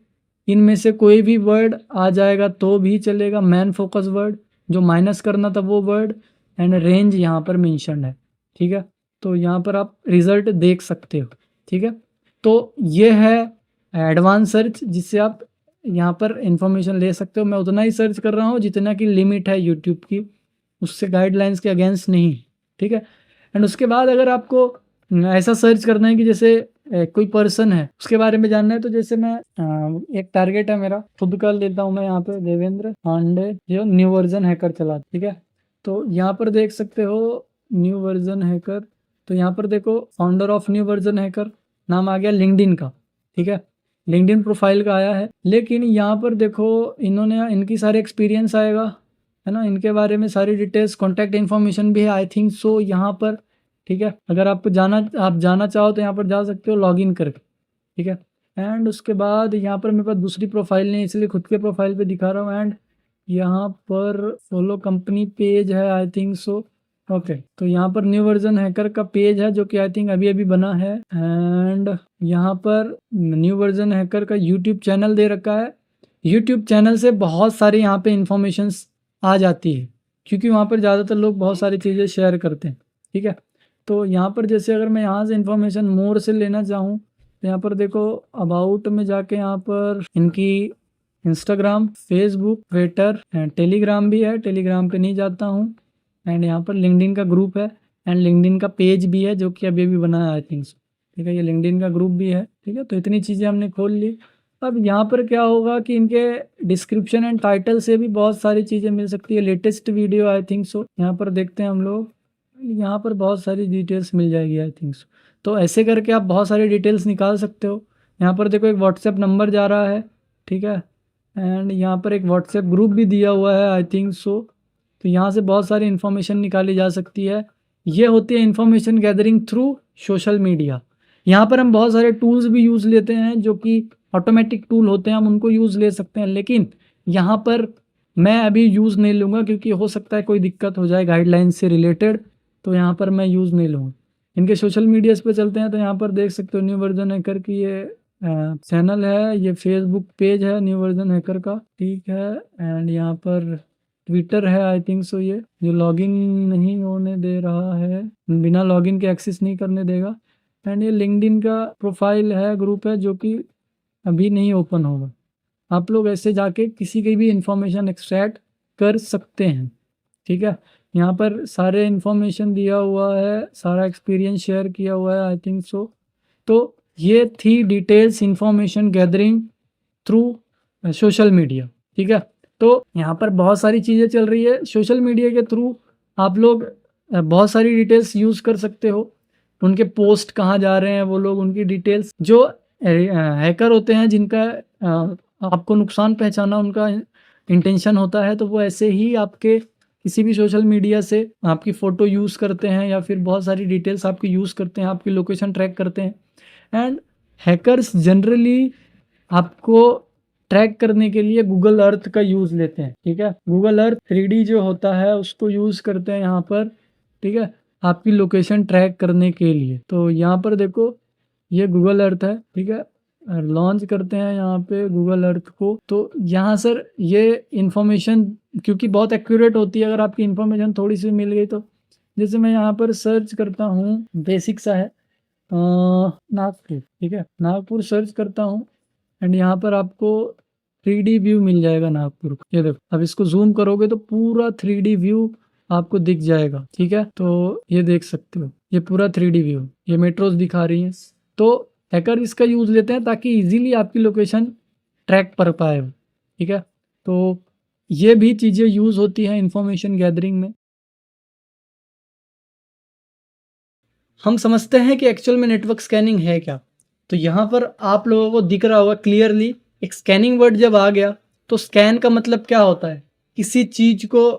B: इनमें से कोई भी वर्ड आ जाएगा तो भी चलेगा। मैन फोकस वर्ड, जो माइनस करना था वो वर्ड। एंड रेंज यहाँ पर मेंशन है, ठीक है, तो यहाँ पर आप रिजल्ट देख सकते हो, ठीक है। तो ये है एडवांस सर्च, जिससे आप यहाँ पर इंफॉर्मेशन ले सकते हो। मैं उतना ही सर्च कर रहा हूँ जितना की लिमिट है यूट्यूब की, उससे गाइडलाइंस के अगेंस्ट नहीं, ठीक है। एंड उसके बाद अगर आपको ऐसा सर्च करना है कि जैसे कोई पर्सन है उसके बारे में जानना है, तो जैसे मैं एक टारगेट है मेरा, खुद का लेता हूँ मैं यहाँ पे, देवेंद्र पांडे, जो न्यू वर्जन हैकर चला, ठीक है। तो यहाँ पर देख सकते हो न्यू वर्जन हैकर, तो यहाँ पर देखो founder of new version hacker नाम आ गया लिंक्डइन का, ठीक है, लिंक्डइन प्रोफाइल का आया है। लेकिन यहाँ पर देखो इन्होंने, इनकी सारे एक्सपीरियंस आएगा, है ना, इनके बारे में सारी डिटेल्स, कॉन्टैक्ट इन्फॉर्मेशन भी है आई थिंक सो यहाँ पर, ठीक है। अगर आपको जाना चाहो तो यहाँ पर जा सकते हो लॉगिन करके, ठीक है। एंड उसके बाद यहाँ पर मेरे पास दूसरी प्रोफाइल नहीं, इसलिए खुद के प्रोफाइल पे दिखा रहा हूँ। एंड यहाँ पर फॉलो कंपनी पेज है, आई थिंक सो। ओके, तो यहाँ पर न्यू वर्जन हैकर का पेज है जो कि आई थिंक अभी अभी बना है। एंड यहाँ पर न्यू वर्जन हैकर का यूट्यूब चैनल दे रखा है। यूट्यूब चैनल से बहुत सारी यहाँ पे इंफॉर्मेशंस आ जाती है, क्योंकि वहाँ पर ज़्यादातर लोग बहुत सारी चीज़ें शेयर करते हैं। ठीक है, तो यहाँ पर जैसे अगर मैं यहाँ से इंफॉर्मेशन मोर से लेना चाहूँ तो यहाँ पर देखो अबाउट में जाके यहाँ पर इनकी Instagram, Facebook, Twitter and Telegram भी है। टेलीग्राम पे नहीं जाता हूँ। एंड यहाँ पर लिंक्डइन का ग्रुप है एंड लिंक्डइन का पेज भी है जो कि अभी अभी बना है, आई थिंक सो। ठीक है, ये लिंक्डइन का ग्रुप भी है। ठीक है, तो इतनी चीज़ें हमने खोल ली। अब यहाँ पर क्या होगा कि इनके डिस्क्रिप्शन एंड टाइटल से भी बहुत सारी चीज़ें मिल सकती है। लेटेस्ट वीडियो, आई थिंक सो। यहाँ पर देखते हैं हम लोग, यहाँ पर बहुत सारी डिटेल्स मिल जाएगी, आई थिंक सो। तो ऐसे करके आप बहुत सारी डिटेल्स निकाल सकते हो। यहाँ पर देखो एक व्हाट्सएप नंबर जा रहा है। ठीक है, एंड यहाँ पर एक व्हाट्सएप ग्रुप भी दिया हुआ है, आई थिंक सो। तो यहाँ से बहुत सारी इन्फॉर्मेशन निकाली जा सकती है। ये होती है information gathering through social media. यहाँ पर हम बहुत सारे टूल्स भी यूज़ लेते हैं जो कि ऑटोमेटिक टूल होते हैं, हम उनको यूज़ ले सकते हैं। लेकिन यहाँ पर मैं अभी यूज़ नहीं लूँगा क्योंकि हो सकता है कोई दिक्कत हो जाए गाइडलाइन से रिलेटेड, तो यहाँ पर मैं यूज़ नहीं लूँगा। इनके सोशल मीडियाज़ पे चलते हैं तो यहाँ पर देख सकते हो न्यू वर्जन हैकर की ये चैनल है, ये फेसबुक पेज है न्यू वर्जन हैकर का। ठीक है, एंड यहाँ पर ट्विटर है, आई थिंक सो। ये जो लॉगिन नहीं होने दे रहा है, बिना लॉगिन के एक्सेस नहीं करने देगा। एंड ये लिंक्डइन का प्रोफाइल है, ग्रुप है जो कि अभी नहीं ओपन होगा। आप लोग ऐसे जाके किसी की भी इंफॉर्मेशन एक्सट्रैक्ट कर सकते हैं। ठीक है, यहाँ पर सारे इन्फॉर्मेशन दिया हुआ है, सारा एक्सपीरियंस शेयर किया हुआ है, आई थिंक सो। तो ये थी details information gathering through social media. ठीक है, तो यहाँ पर बहुत सारी चीज़ें चल रही है सोशल मीडिया के थ्रू। आप लोग बहुत सारी डिटेल्स यूज़ कर सकते हो। उनके पोस्ट कहाँ जा रहे हैं वो लोग, उनकी डिटेल्स, जो हैकर होते हैं जिनका आपको नुकसान पहुंचाना उनका इंटेंशन होता है, तो वो ऐसे ही आपके किसी भी सोशल मीडिया से आपकी फ़ोटो यूज़ करते हैं या फिर बहुत सारी डिटेल्स आपकी यूज़ करते हैं, आपकी लोकेशन ट्रैक करते हैं। एंड हैकर्स जनरली आपको ट्रैक करने के लिए गूगल अर्थ का यूज़ लेते हैं। ठीक है, गूगल अर्थ 3D जो होता है उसको यूज़ करते हैं यहाँ पर। ठीक है, आपकी लोकेशन ट्रैक करने के लिए। तो यहाँ पर देखो ये गूगल अर्थ है। ठीक है, लॉन्च करते हैं यहाँ पे गूगल अर्थ को। तो यहाँ सर ये इन्फॉर्मेशन क्योंकि बहुत एक्यूरेट होती है, अगर आपकी इन्फॉर्मेशन थोड़ी सी मिल गई तो, जैसे मैं यहाँ पर सर्च करता हूँ, बेसिक सा है नागपुर। ठीक है, नागपुर सर्च करता हूँ एंड यहाँ पर आपको 3D व्यू मिल जाएगा नागपुर का। ये देखो, अब इसको जूम करोगे तो पूरा 3D व्यू आपको दिख जाएगा। ठीक है, तो ये देख सकते हो, ये पूरा 3D व्यू, ये मेट्रोज दिखा रही है। तो हैकर इसका यूज़ लेते हैं ताकि इजीली आपकी लोकेशन ट्रैक कर पाए। ठीक है, तो ये भी चीज़ें यूज़ होती हैं इंफॉर्मेशन गैदरिंग में। हम समझते हैं कि एक्चुअल में नेटवर्क स्कैनिंग है क्या। तो यहाँ पर आप लोगों को दिख रहा होगा क्लियरली, एक स्कैनिंग वर्ड जब आ गया तो स्कैन का मतलब क्या होता है, किसी चीज़ को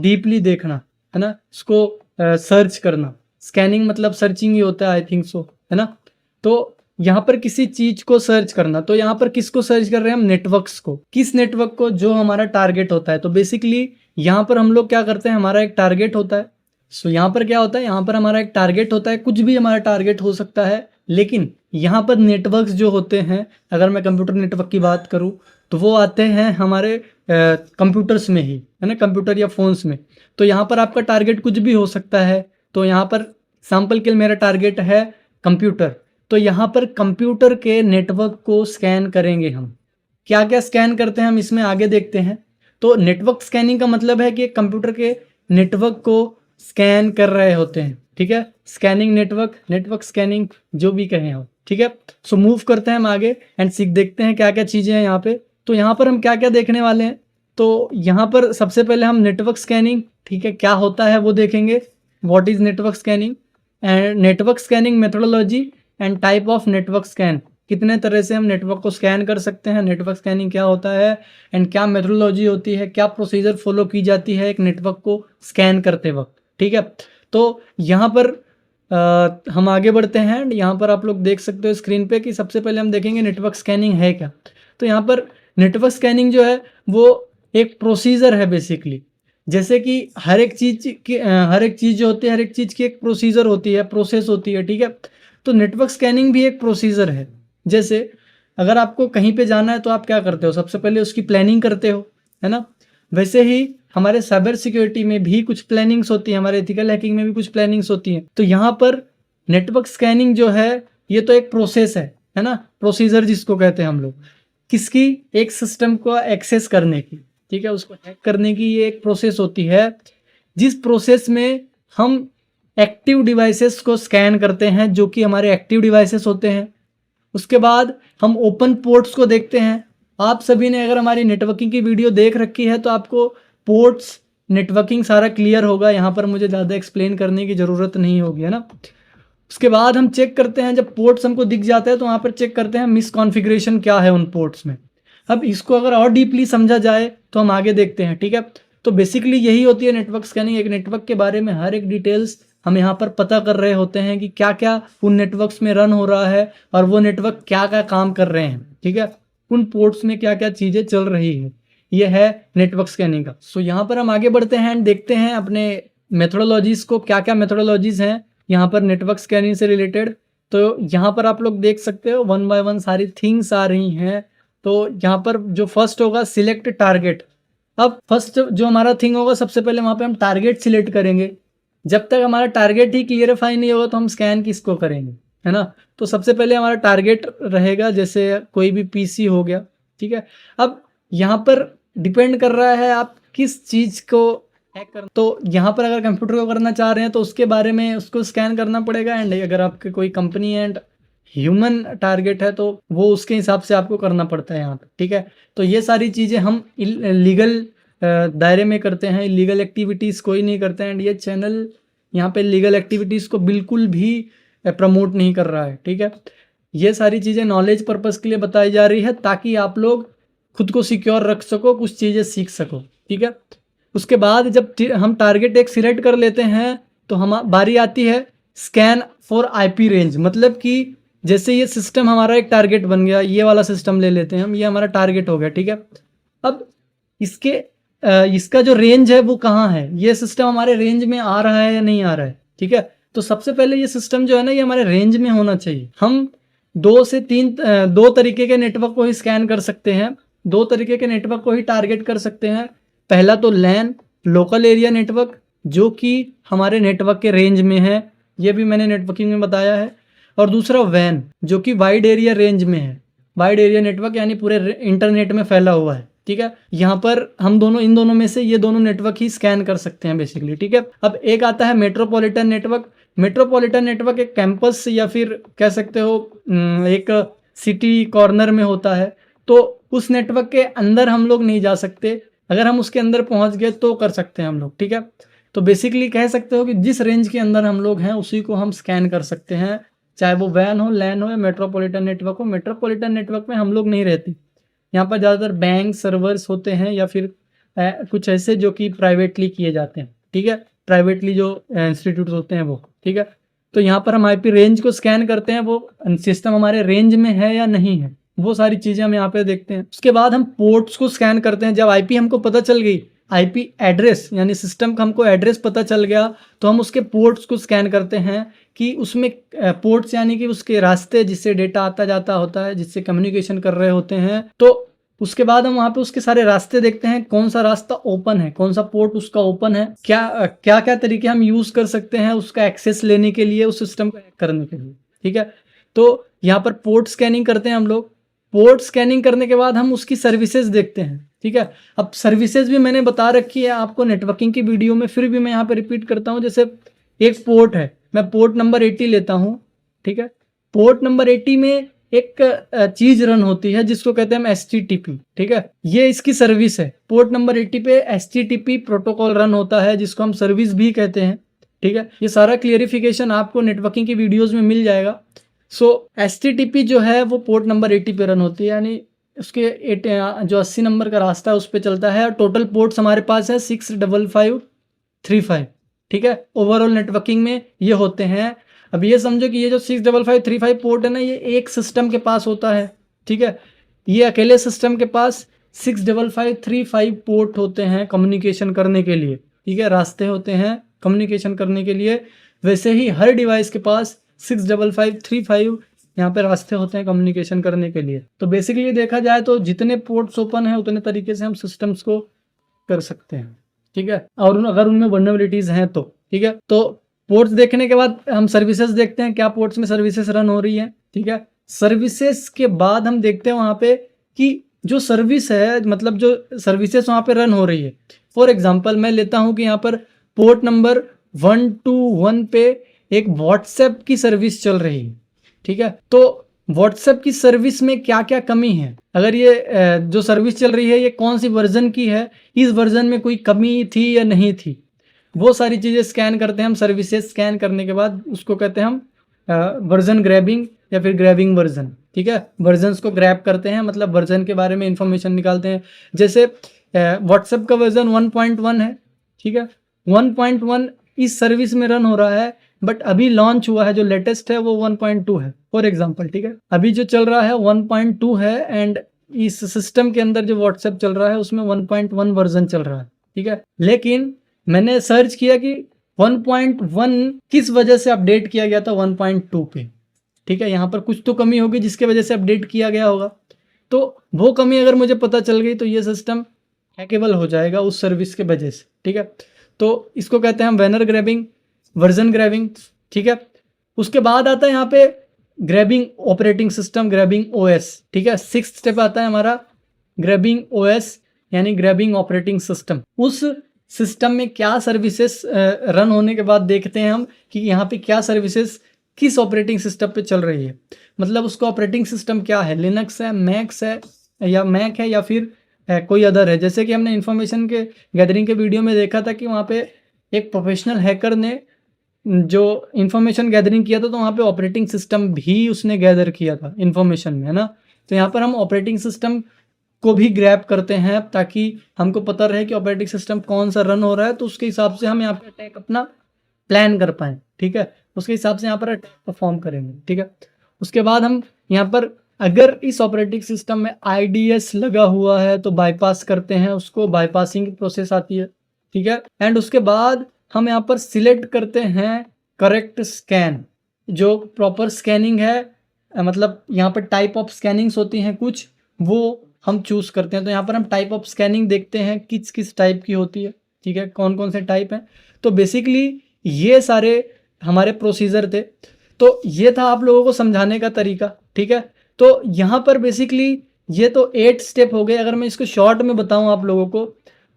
B: डीपली देखना, है ना, इसको सर्च करना। स्कैनिंग मतलब सर्चिंग ही होता है, आई थिंक सो, है ना। तो यहाँ पर किसी चीज को सर्च करना, तो यहाँ पर किसको सर्च कर रहे हैं हम, नेटवर्क्स को। किस नेटवर्क को, जो हमारा टारगेट होता है। तो बेसिकली यहाँ पर हम लोग क्या करते हैं, हमारा एक टारगेट होता है। सो यहाँ पर क्या होता है, यहाँ पर हमारा एक टारगेट होता है, कुछ भी हमारा टारगेट हो सकता है। लेकिन यहाँ पर नेटवर्क्स जो होते हैं, अगर मैं कंप्यूटर नेटवर्क की बात करूँ तो वो आते हैं हमारे कंप्यूटर्स में ही, है ना, कंप्यूटर या फोन्स में। तो यहाँ पर आपका टारगेट कुछ भी हो सकता है। तो यहाँ पर एग्जाम्पल के लिए मेरा टारगेट है कंप्यूटर, तो यहाँ पर कंप्यूटर के नेटवर्क को स्कैन करेंगे हम। क्या क्या स्कैन करते हैं हम इसमें आगे देखते हैं। तो नेटवर्क स्कैनिंग का मतलब है कि कंप्यूटर के नेटवर्क को स्कैन कर रहे होते हैं। ठीक है, स्कैनिंग नेटवर्क, नेटवर्क स्कैनिंग, जो भी कहें हो। ठीक है, सो मूव करते हैं हम आगे एंड सीख देखते हैं क्या क्या चीज़ें हैं यहाँ पे। तो यहाँ पर हम क्या क्या देखने वाले हैं, तो यहाँ पर सबसे पहले हम नेटवर्क स्कैनिंग, ठीक है, क्या होता है वो देखेंगे। What is network scanning and network scanning methodology and type of network scan, कितने तरह से हम नेटवर्क को स्कैन कर सकते हैं, नेटवर्क स्कैनिंग क्या होता है एंड क्या मेथोडोलॉजी होती है, क्या प्रोसीजर फॉलो की जाती है एक नेटवर्क को स्कैन करते वक्त। ठीक है, तो यहाँ पर हम आगे बढ़ते हैं। यहाँ पर आप लोग देख सकते हो स्क्रीन पे कि सबसे पहले हम देखेंगे नेटवर्क स्कैनिंग है क्या। तो यहाँ पर नेटवर्क स्कैनिंग जो है वो एक प्रोसीजर है बेसिकली। जैसे कि हर एक चीज़ जो होती है, हर एक चीज़ की एक प्रोसीजर होती है, प्रोसेस होती है, ठीक है। तो नेटवर्क स्कैनिंग भी एक प्रोसीजर है। जैसे अगर आपको कहीं पे जाना है तो आप क्या करते हो, सबसे पहले उसकी प्लानिंग करते हो, है ना। वैसे ही हमारे साइबर सिक्योरिटी में भी कुछ प्लानिंग्स होती है, हमारे एथिकल हैकिंग में भी कुछ प्लानिंग्स होती हैं। तो यहाँ पर नेटवर्क स्कैनिंग जो है ये तो एक प्रोसेस है ना, प्रोसीजर जिसको कहते हैं हम लोग, किसकी, एक सिस्टम को एक्सेस करने की, ठीक है, उसको हैक करने की ये एक प्रोसेस होती है, जिस प्रोसेस में हम एक्टिव डिवाइसेस को स्कैन करते हैं, जो कि हमारे एक्टिव डिवाइसेस होते हैं। उसके बाद हम ओपन पोर्ट्स को देखते हैं। आप सभी ने अगर हमारी नेटवर्किंग की वीडियो देख रखी है तो आपको पोर्ट्स, नेटवर्किंग सारा क्लियर होगा, यहाँ पर मुझे ज़्यादा एक्सप्लेन करने की ज़रूरत नहीं होगी, है ना। उसके बाद हम चेक करते हैं, जब पोर्ट्स हमको दिख जाते हैं तो वहाँ पर चेक करते हैं मिसकॉन्फ़िगरेशन क्या है उन पोर्ट्स में। अब इसको अगर और डीपली समझा जाए तो हम आगे देखते हैं, ठीक है। तो बेसिकली यही होती है नेटवर्क स्कैनिंग। एक नेटवर्क के बारे में हर एक डिटेल्स हम यहाँ पर पता कर रहे होते हैं कि क्या क्या उन नेटवर्क्स में रन हो रहा है और वो नेटवर्क क्या क्या काम कर रहे हैं, ठीक है, उन पोर्ट्स में क्या क्या चीज़ें चल रही है। ये है नेटवर्क स्कैनिंग का। सो यहाँ पर हम आगे बढ़ते हैं एंड देखते हैं अपने मेथोडोलॉजीज को, क्या क्या मेथोडोलॉजीज हैं यहाँ पर नेटवर्क स्कैनिंग से रिलेटेड। तो यहाँ पर आप लोग देख सकते हो वन बाय वन सारी थिंग्स आ रही हैं। तो यहाँ पर जो फर्स्ट होगा सिलेक्ट टारगेट। अब फर्स्ट जो हमारा थिंग होगा, सबसे पहले वहाँ पे हम टारगेट सिलेक्ट करेंगे। जब तक हमारा टारगेट ही क्लियरिफाई नहीं होगा तो हम स्कैन किसको करेंगे, है ना। तो सबसे पहले हमारा टारगेट रहेगा, जैसे कोई भी पीसी हो गया, ठीक है। अब यहाँ पर डिपेंड कर रहा है आप किस चीज़ को हैक कर, तो यहाँ पर अगर कंप्यूटर को करना चाह रहे हैं तो उसके बारे में उसको स्कैन करना पड़ेगा। एंड अगर आपके कोई कंपनी एंड ह्यूमन टारगेट है तो वो उसके हिसाब से आपको करना पड़ता है यहाँ पे, ठीक है। तो ये सारी चीज़ें हम लीगल दायरे में करते हैं, लीगल एक्टिविटीज़ कोई नहीं करते हैं। एंड ये चैनल यहाँ पे लीगल एक्टिविटीज़ को बिल्कुल भी प्रमोट नहीं कर रहा है, ठीक है। ये सारी चीज़ें नॉलेज पर्पज़ के लिए बताई जा रही है ताकि आप लोग खुद को सिक्योर रख सको, कुछ चीज़ें सीख सको, ठीक है। उसके बाद जब हम टारगेट एक सिलेक्ट कर लेते हैं तो हम बारी आती है स्कैन फॉर आईपी रेंज। मतलब कि जैसे ये सिस्टम हमारा एक टारगेट बन गया, ये वाला सिस्टम ले लेते हैं हम, ये हमारा टारगेट हो गया, ठीक है। अब इसका जो रेंज है वो कहाँ है, ये सिस्टम हमारे रेंज में आ रहा है या नहीं आ रहा है, ठीक है। तो सबसे पहले ये सिस्टम जो है ना, ये हमारे रेंज में होना चाहिए। हम दो तरीके के नेटवर्क को ही स्कैन कर सकते हैं, दो तरीके के नेटवर्क को ही टारगेट कर सकते हैं। पहला तो लैन, लोकल एरिया नेटवर्क, जो कि हमारे नेटवर्क के रेंज में है, ये भी मैंने नेटवर्किंग में बताया है। और दूसरा वैन, जो कि वाइड एरिया रेंज में है, वाइड एरिया नेटवर्क यानी पूरे इंटरनेट में फैला हुआ है, ठीक है। यहाँ पर हम इन दोनों में से ये दोनों नेटवर्क ही स्कैन कर सकते हैं बेसिकली, ठीक है। अब एक आता है मेट्रोपॉलिटन नेटवर्क। मेट्रोपॉलिटन नेटवर्क एक कैंपस या फिर कह सकते हो एक सिटी कॉर्नर में होता है, तो उस नेटवर्क के अंदर हम लोग नहीं जा सकते। अगर हम उसके अंदर पहुंच गए तो कर सकते हैं हम लोग, ठीक है। तो बेसिकली कह सकते हो कि जिस रेंज के अंदर हम लोग हैं उसी को हम स्कैन कर सकते हैं, चाहे वो वैन हो, लैन हो या मेट्रोपॉलिटन नेटवर्क हो। मेट्रोपॉलिटन नेटवर्क में हम लोग नहीं रहते, यहाँ पर ज़्यादातर बैंक सर्वर्स होते हैं या फिर कुछ ऐसे जो कि प्राइवेटली किए जाते हैं, ठीक है, प्राइवेटली जो इंस्टीट्यूट होते हैं वो, ठीक है। तो यहाँ पर हम आईपी रेंज को स्कैन करते हैं, वो सिस्टम हमारे रेंज में है या नहीं है, वो सारी चीज़ें हम यहाँ पे देखते हैं। उसके बाद हम पोर्ट्स को स्कैन करते हैं। जब आईपी हमको पता चल गई, आईपी एड्रेस यानी सिस्टम का हमको एड्रेस पता चल गया, तो हम उसके पोर्ट्स को स्कैन करते हैं कि उसमें पोर्ट्स यानी कि उसके रास्ते जिससे डेटा आता जाता होता है, जिससे कम्युनिकेशन कर रहे होते हैं। तो उसके बाद हम वहाँ पे उसके सारे रास्ते देखते हैं, कौन सा रास्ता ओपन है, कौन सा पोर्ट उसका ओपन है, क्या क्या तरीके हम यूज़ कर सकते हैं उसका एक्सेस लेने के लिए, उस सिस्टम को हैक करने के लिए, ठीक है। तो यहाँ पर पोर्ट स्कैनिंग करते हैं हम लोग। पोर्ट स्कैनिंग करने के बाद हम उसकी सर्विसेज देखते हैं, ठीक है। अब सर्विसेज भी मैंने बता रखी है आपको नेटवर्किंग की वीडियो में, फिर भी मैं यहाँ पे रिपीट करता हूँ। जैसे एक पोर्ट है, मैं पोर्ट नंबर 80 लेता हूँ, ठीक है। पोर्ट नंबर 80 में एक चीज रन होती है जिसको कहते हैं हम HTTP, ठीक है। ये इसकी सर्विस है। पोर्ट नंबर 80 पे HTTP प्रोटोकॉल रन होता है जिसको हम सर्विस भी कहते हैं, ठीक है। ये सारा क्लियरिफिकेशन आपको नेटवर्किंग की वीडियोज में मिल जाएगा। सो HTTP जो है वो पोर्ट नंबर 80 पे रन होती है, यानी उसके जो 80 नंबर का रास्ता है उस पर चलता है। और टोटल पोर्ट्स हमारे पास है 65535, ठीक है। ओवरऑल नेटवर्किंग में ये होते हैं। अब ये समझो कि ये जो 65535 पोर्ट है ना, ये एक सिस्टम के पास होता है, ठीक है। ये अकेले सिस्टम के पास 65535 पोर्ट होते हैं कम्युनिकेशन करने के लिए, ठीक है, रास्ते होते हैं कम्युनिकेशन करने के लिए। वैसे ही हर डिवाइस के पास 65535 यहाँ पे रास्ते होते हैं कम्युनिकेशन करने के लिए। तो बेसिकली देखा जाए तो जितने पोर्ट्स ओपन हैं उतने तरीके से हम सिस्टम्स को कर सकते हैं, ठीक है, और अगर उनमें वल्नरेबिलिटीज हैं तो, ठीक है। तो पोर्ट्स देखने के बाद हम सर्विसेज देखते हैं, क्या पोर्ट्स में सर्विसेज रन हो रही है, ठीक है। सर्विसेज के बाद हम देखते हैं वहाँ पे कि जो सर्विस है, मतलब जो सर्विसेज वहाँ पे रन हो रही है। फॉर एग्जांपल मैं लेता हूँ कि यहाँ पर पोर्ट नंबर 121 पे एक व्हाट्सएप की सर्विस चल रही है, ठीक है। तो व्हाट्सएप की सर्विस में क्या क्या कमी है, अगर ये जो सर्विस चल रही है ये कौन सी वर्जन की है, इस वर्जन में कोई कमी थी या नहीं थी, वो सारी चीज़ें स्कैन करते हैं हम। सर्विसेज स्कैन करने के बाद उसको कहते हैं हम वर्जन ग्रैबिंग या फिर ग्रैबिंग वर्जन, ठीक है। वर्जन्स को ग्रैब करते हैं, मतलब वर्जन के बारे में इंफॉर्मेशन निकालते हैं। जैसे व्हाट्सएप का वर्जन 1.1 है, ठीक है, 1.1 इस सर्विस में रन हो रहा है, बट अभी लॉन्च हुआ है जो लेटेस्ट है वो 1.2 है, फॉर एग्जांपल, ठीक है। अभी जो चल रहा है 1.2 है एंड इस सिस्टम के अंदर जो व्हाट्सएप चल रहा है उसमें 1.1 वर्जन चल रहा है, ठीक है। लेकिन मैंने सर्च किया कि 1.1 किस वजह से अपडेट किया गया था 1.2 पे, ठीक है। यहाँ पर कुछ तो कमी होगी जिसके वजह से अपडेट किया गया होगा। तो वो कमी अगर मुझे पता चल गई तो ये सिस्टम हैकेबल हो जाएगा उस सर्विस के वजह से, ठीक है। तो इसको कहते हैं हम वैनर ग्रैबिंग, वर्जन ग्रैबिंग, ठीक है। उसके बाद आता है यहाँ पे grabbing operating system, grabbing OS, ठीक है। 6th स्टेप आता है हमारा ग्रैबिंग ओएस यानी ग्रैबिंग ऑपरेटिंग सिस्टम। उस सिस्टम में क्या सर्विसेज रन होने के बाद देखते हैं हम कि यहाँ पे क्या सर्विसेज किस ऑपरेटिंग सिस्टम पे चल रही है, मतलब उसका ऑपरेटिंग सिस्टम क्या है, लिनक्स है, मैक्स है या मैक है या फिर कोई अदर है। जैसे कि हमने इन्फॉर्मेशन के गैदरिंग के वीडियो में देखा था कि वहाँ पे एक प्रोफेशनल हैकर ने जो इन्फॉर्मेशन गैदरिंग किया था तो वहाँ पे ऑपरेटिंग सिस्टम भी उसने गैदर किया था इन्फॉर्मेशन में, है ना। तो यहाँ पर हम ऑपरेटिंग सिस्टम को भी ग्रैब करते हैं ताकि हमको पता रहे कि ऑपरेटिंग सिस्टम कौन सा रन हो रहा है, तो उसके हिसाब से हम यहाँ पे अटैक अपना प्लान कर पाएँ, ठीक है। उसके हिसाब से यहाँ पर अटैक परफॉर्म करेंगे, ठीक है। उसके बाद हम यहाँ पर अगर इस ऑपरेटिंग सिस्टम में IDS लगा हुआ है तो बाईपास करते हैं उसको, बाईपासिंग की प्रोसेस आती है, ठीक है। एंड उसके बाद हम यहाँ पर सिलेक्ट करते हैं करेक्ट स्कैन, जो प्रॉपर स्कैनिंग है, मतलब यहाँ पर टाइप ऑफ स्कैनिंग्स होती हैं कुछ, वो हम चूज़ करते हैं। तो यहाँ पर हम टाइप ऑफ स्कैनिंग देखते हैं किस किस टाइप की होती है, ठीक है, कौन कौन से टाइप हैं। तो बेसिकली ये सारे हमारे प्रोसीजर थे। तो ये था आप लोगों को समझाने का तरीका, ठीक है। तो यहाँ पर बेसिकली ये तो 8 स्टेप हो गए। अगर मैं इसको शॉर्ट में बताऊँ आप लोगों को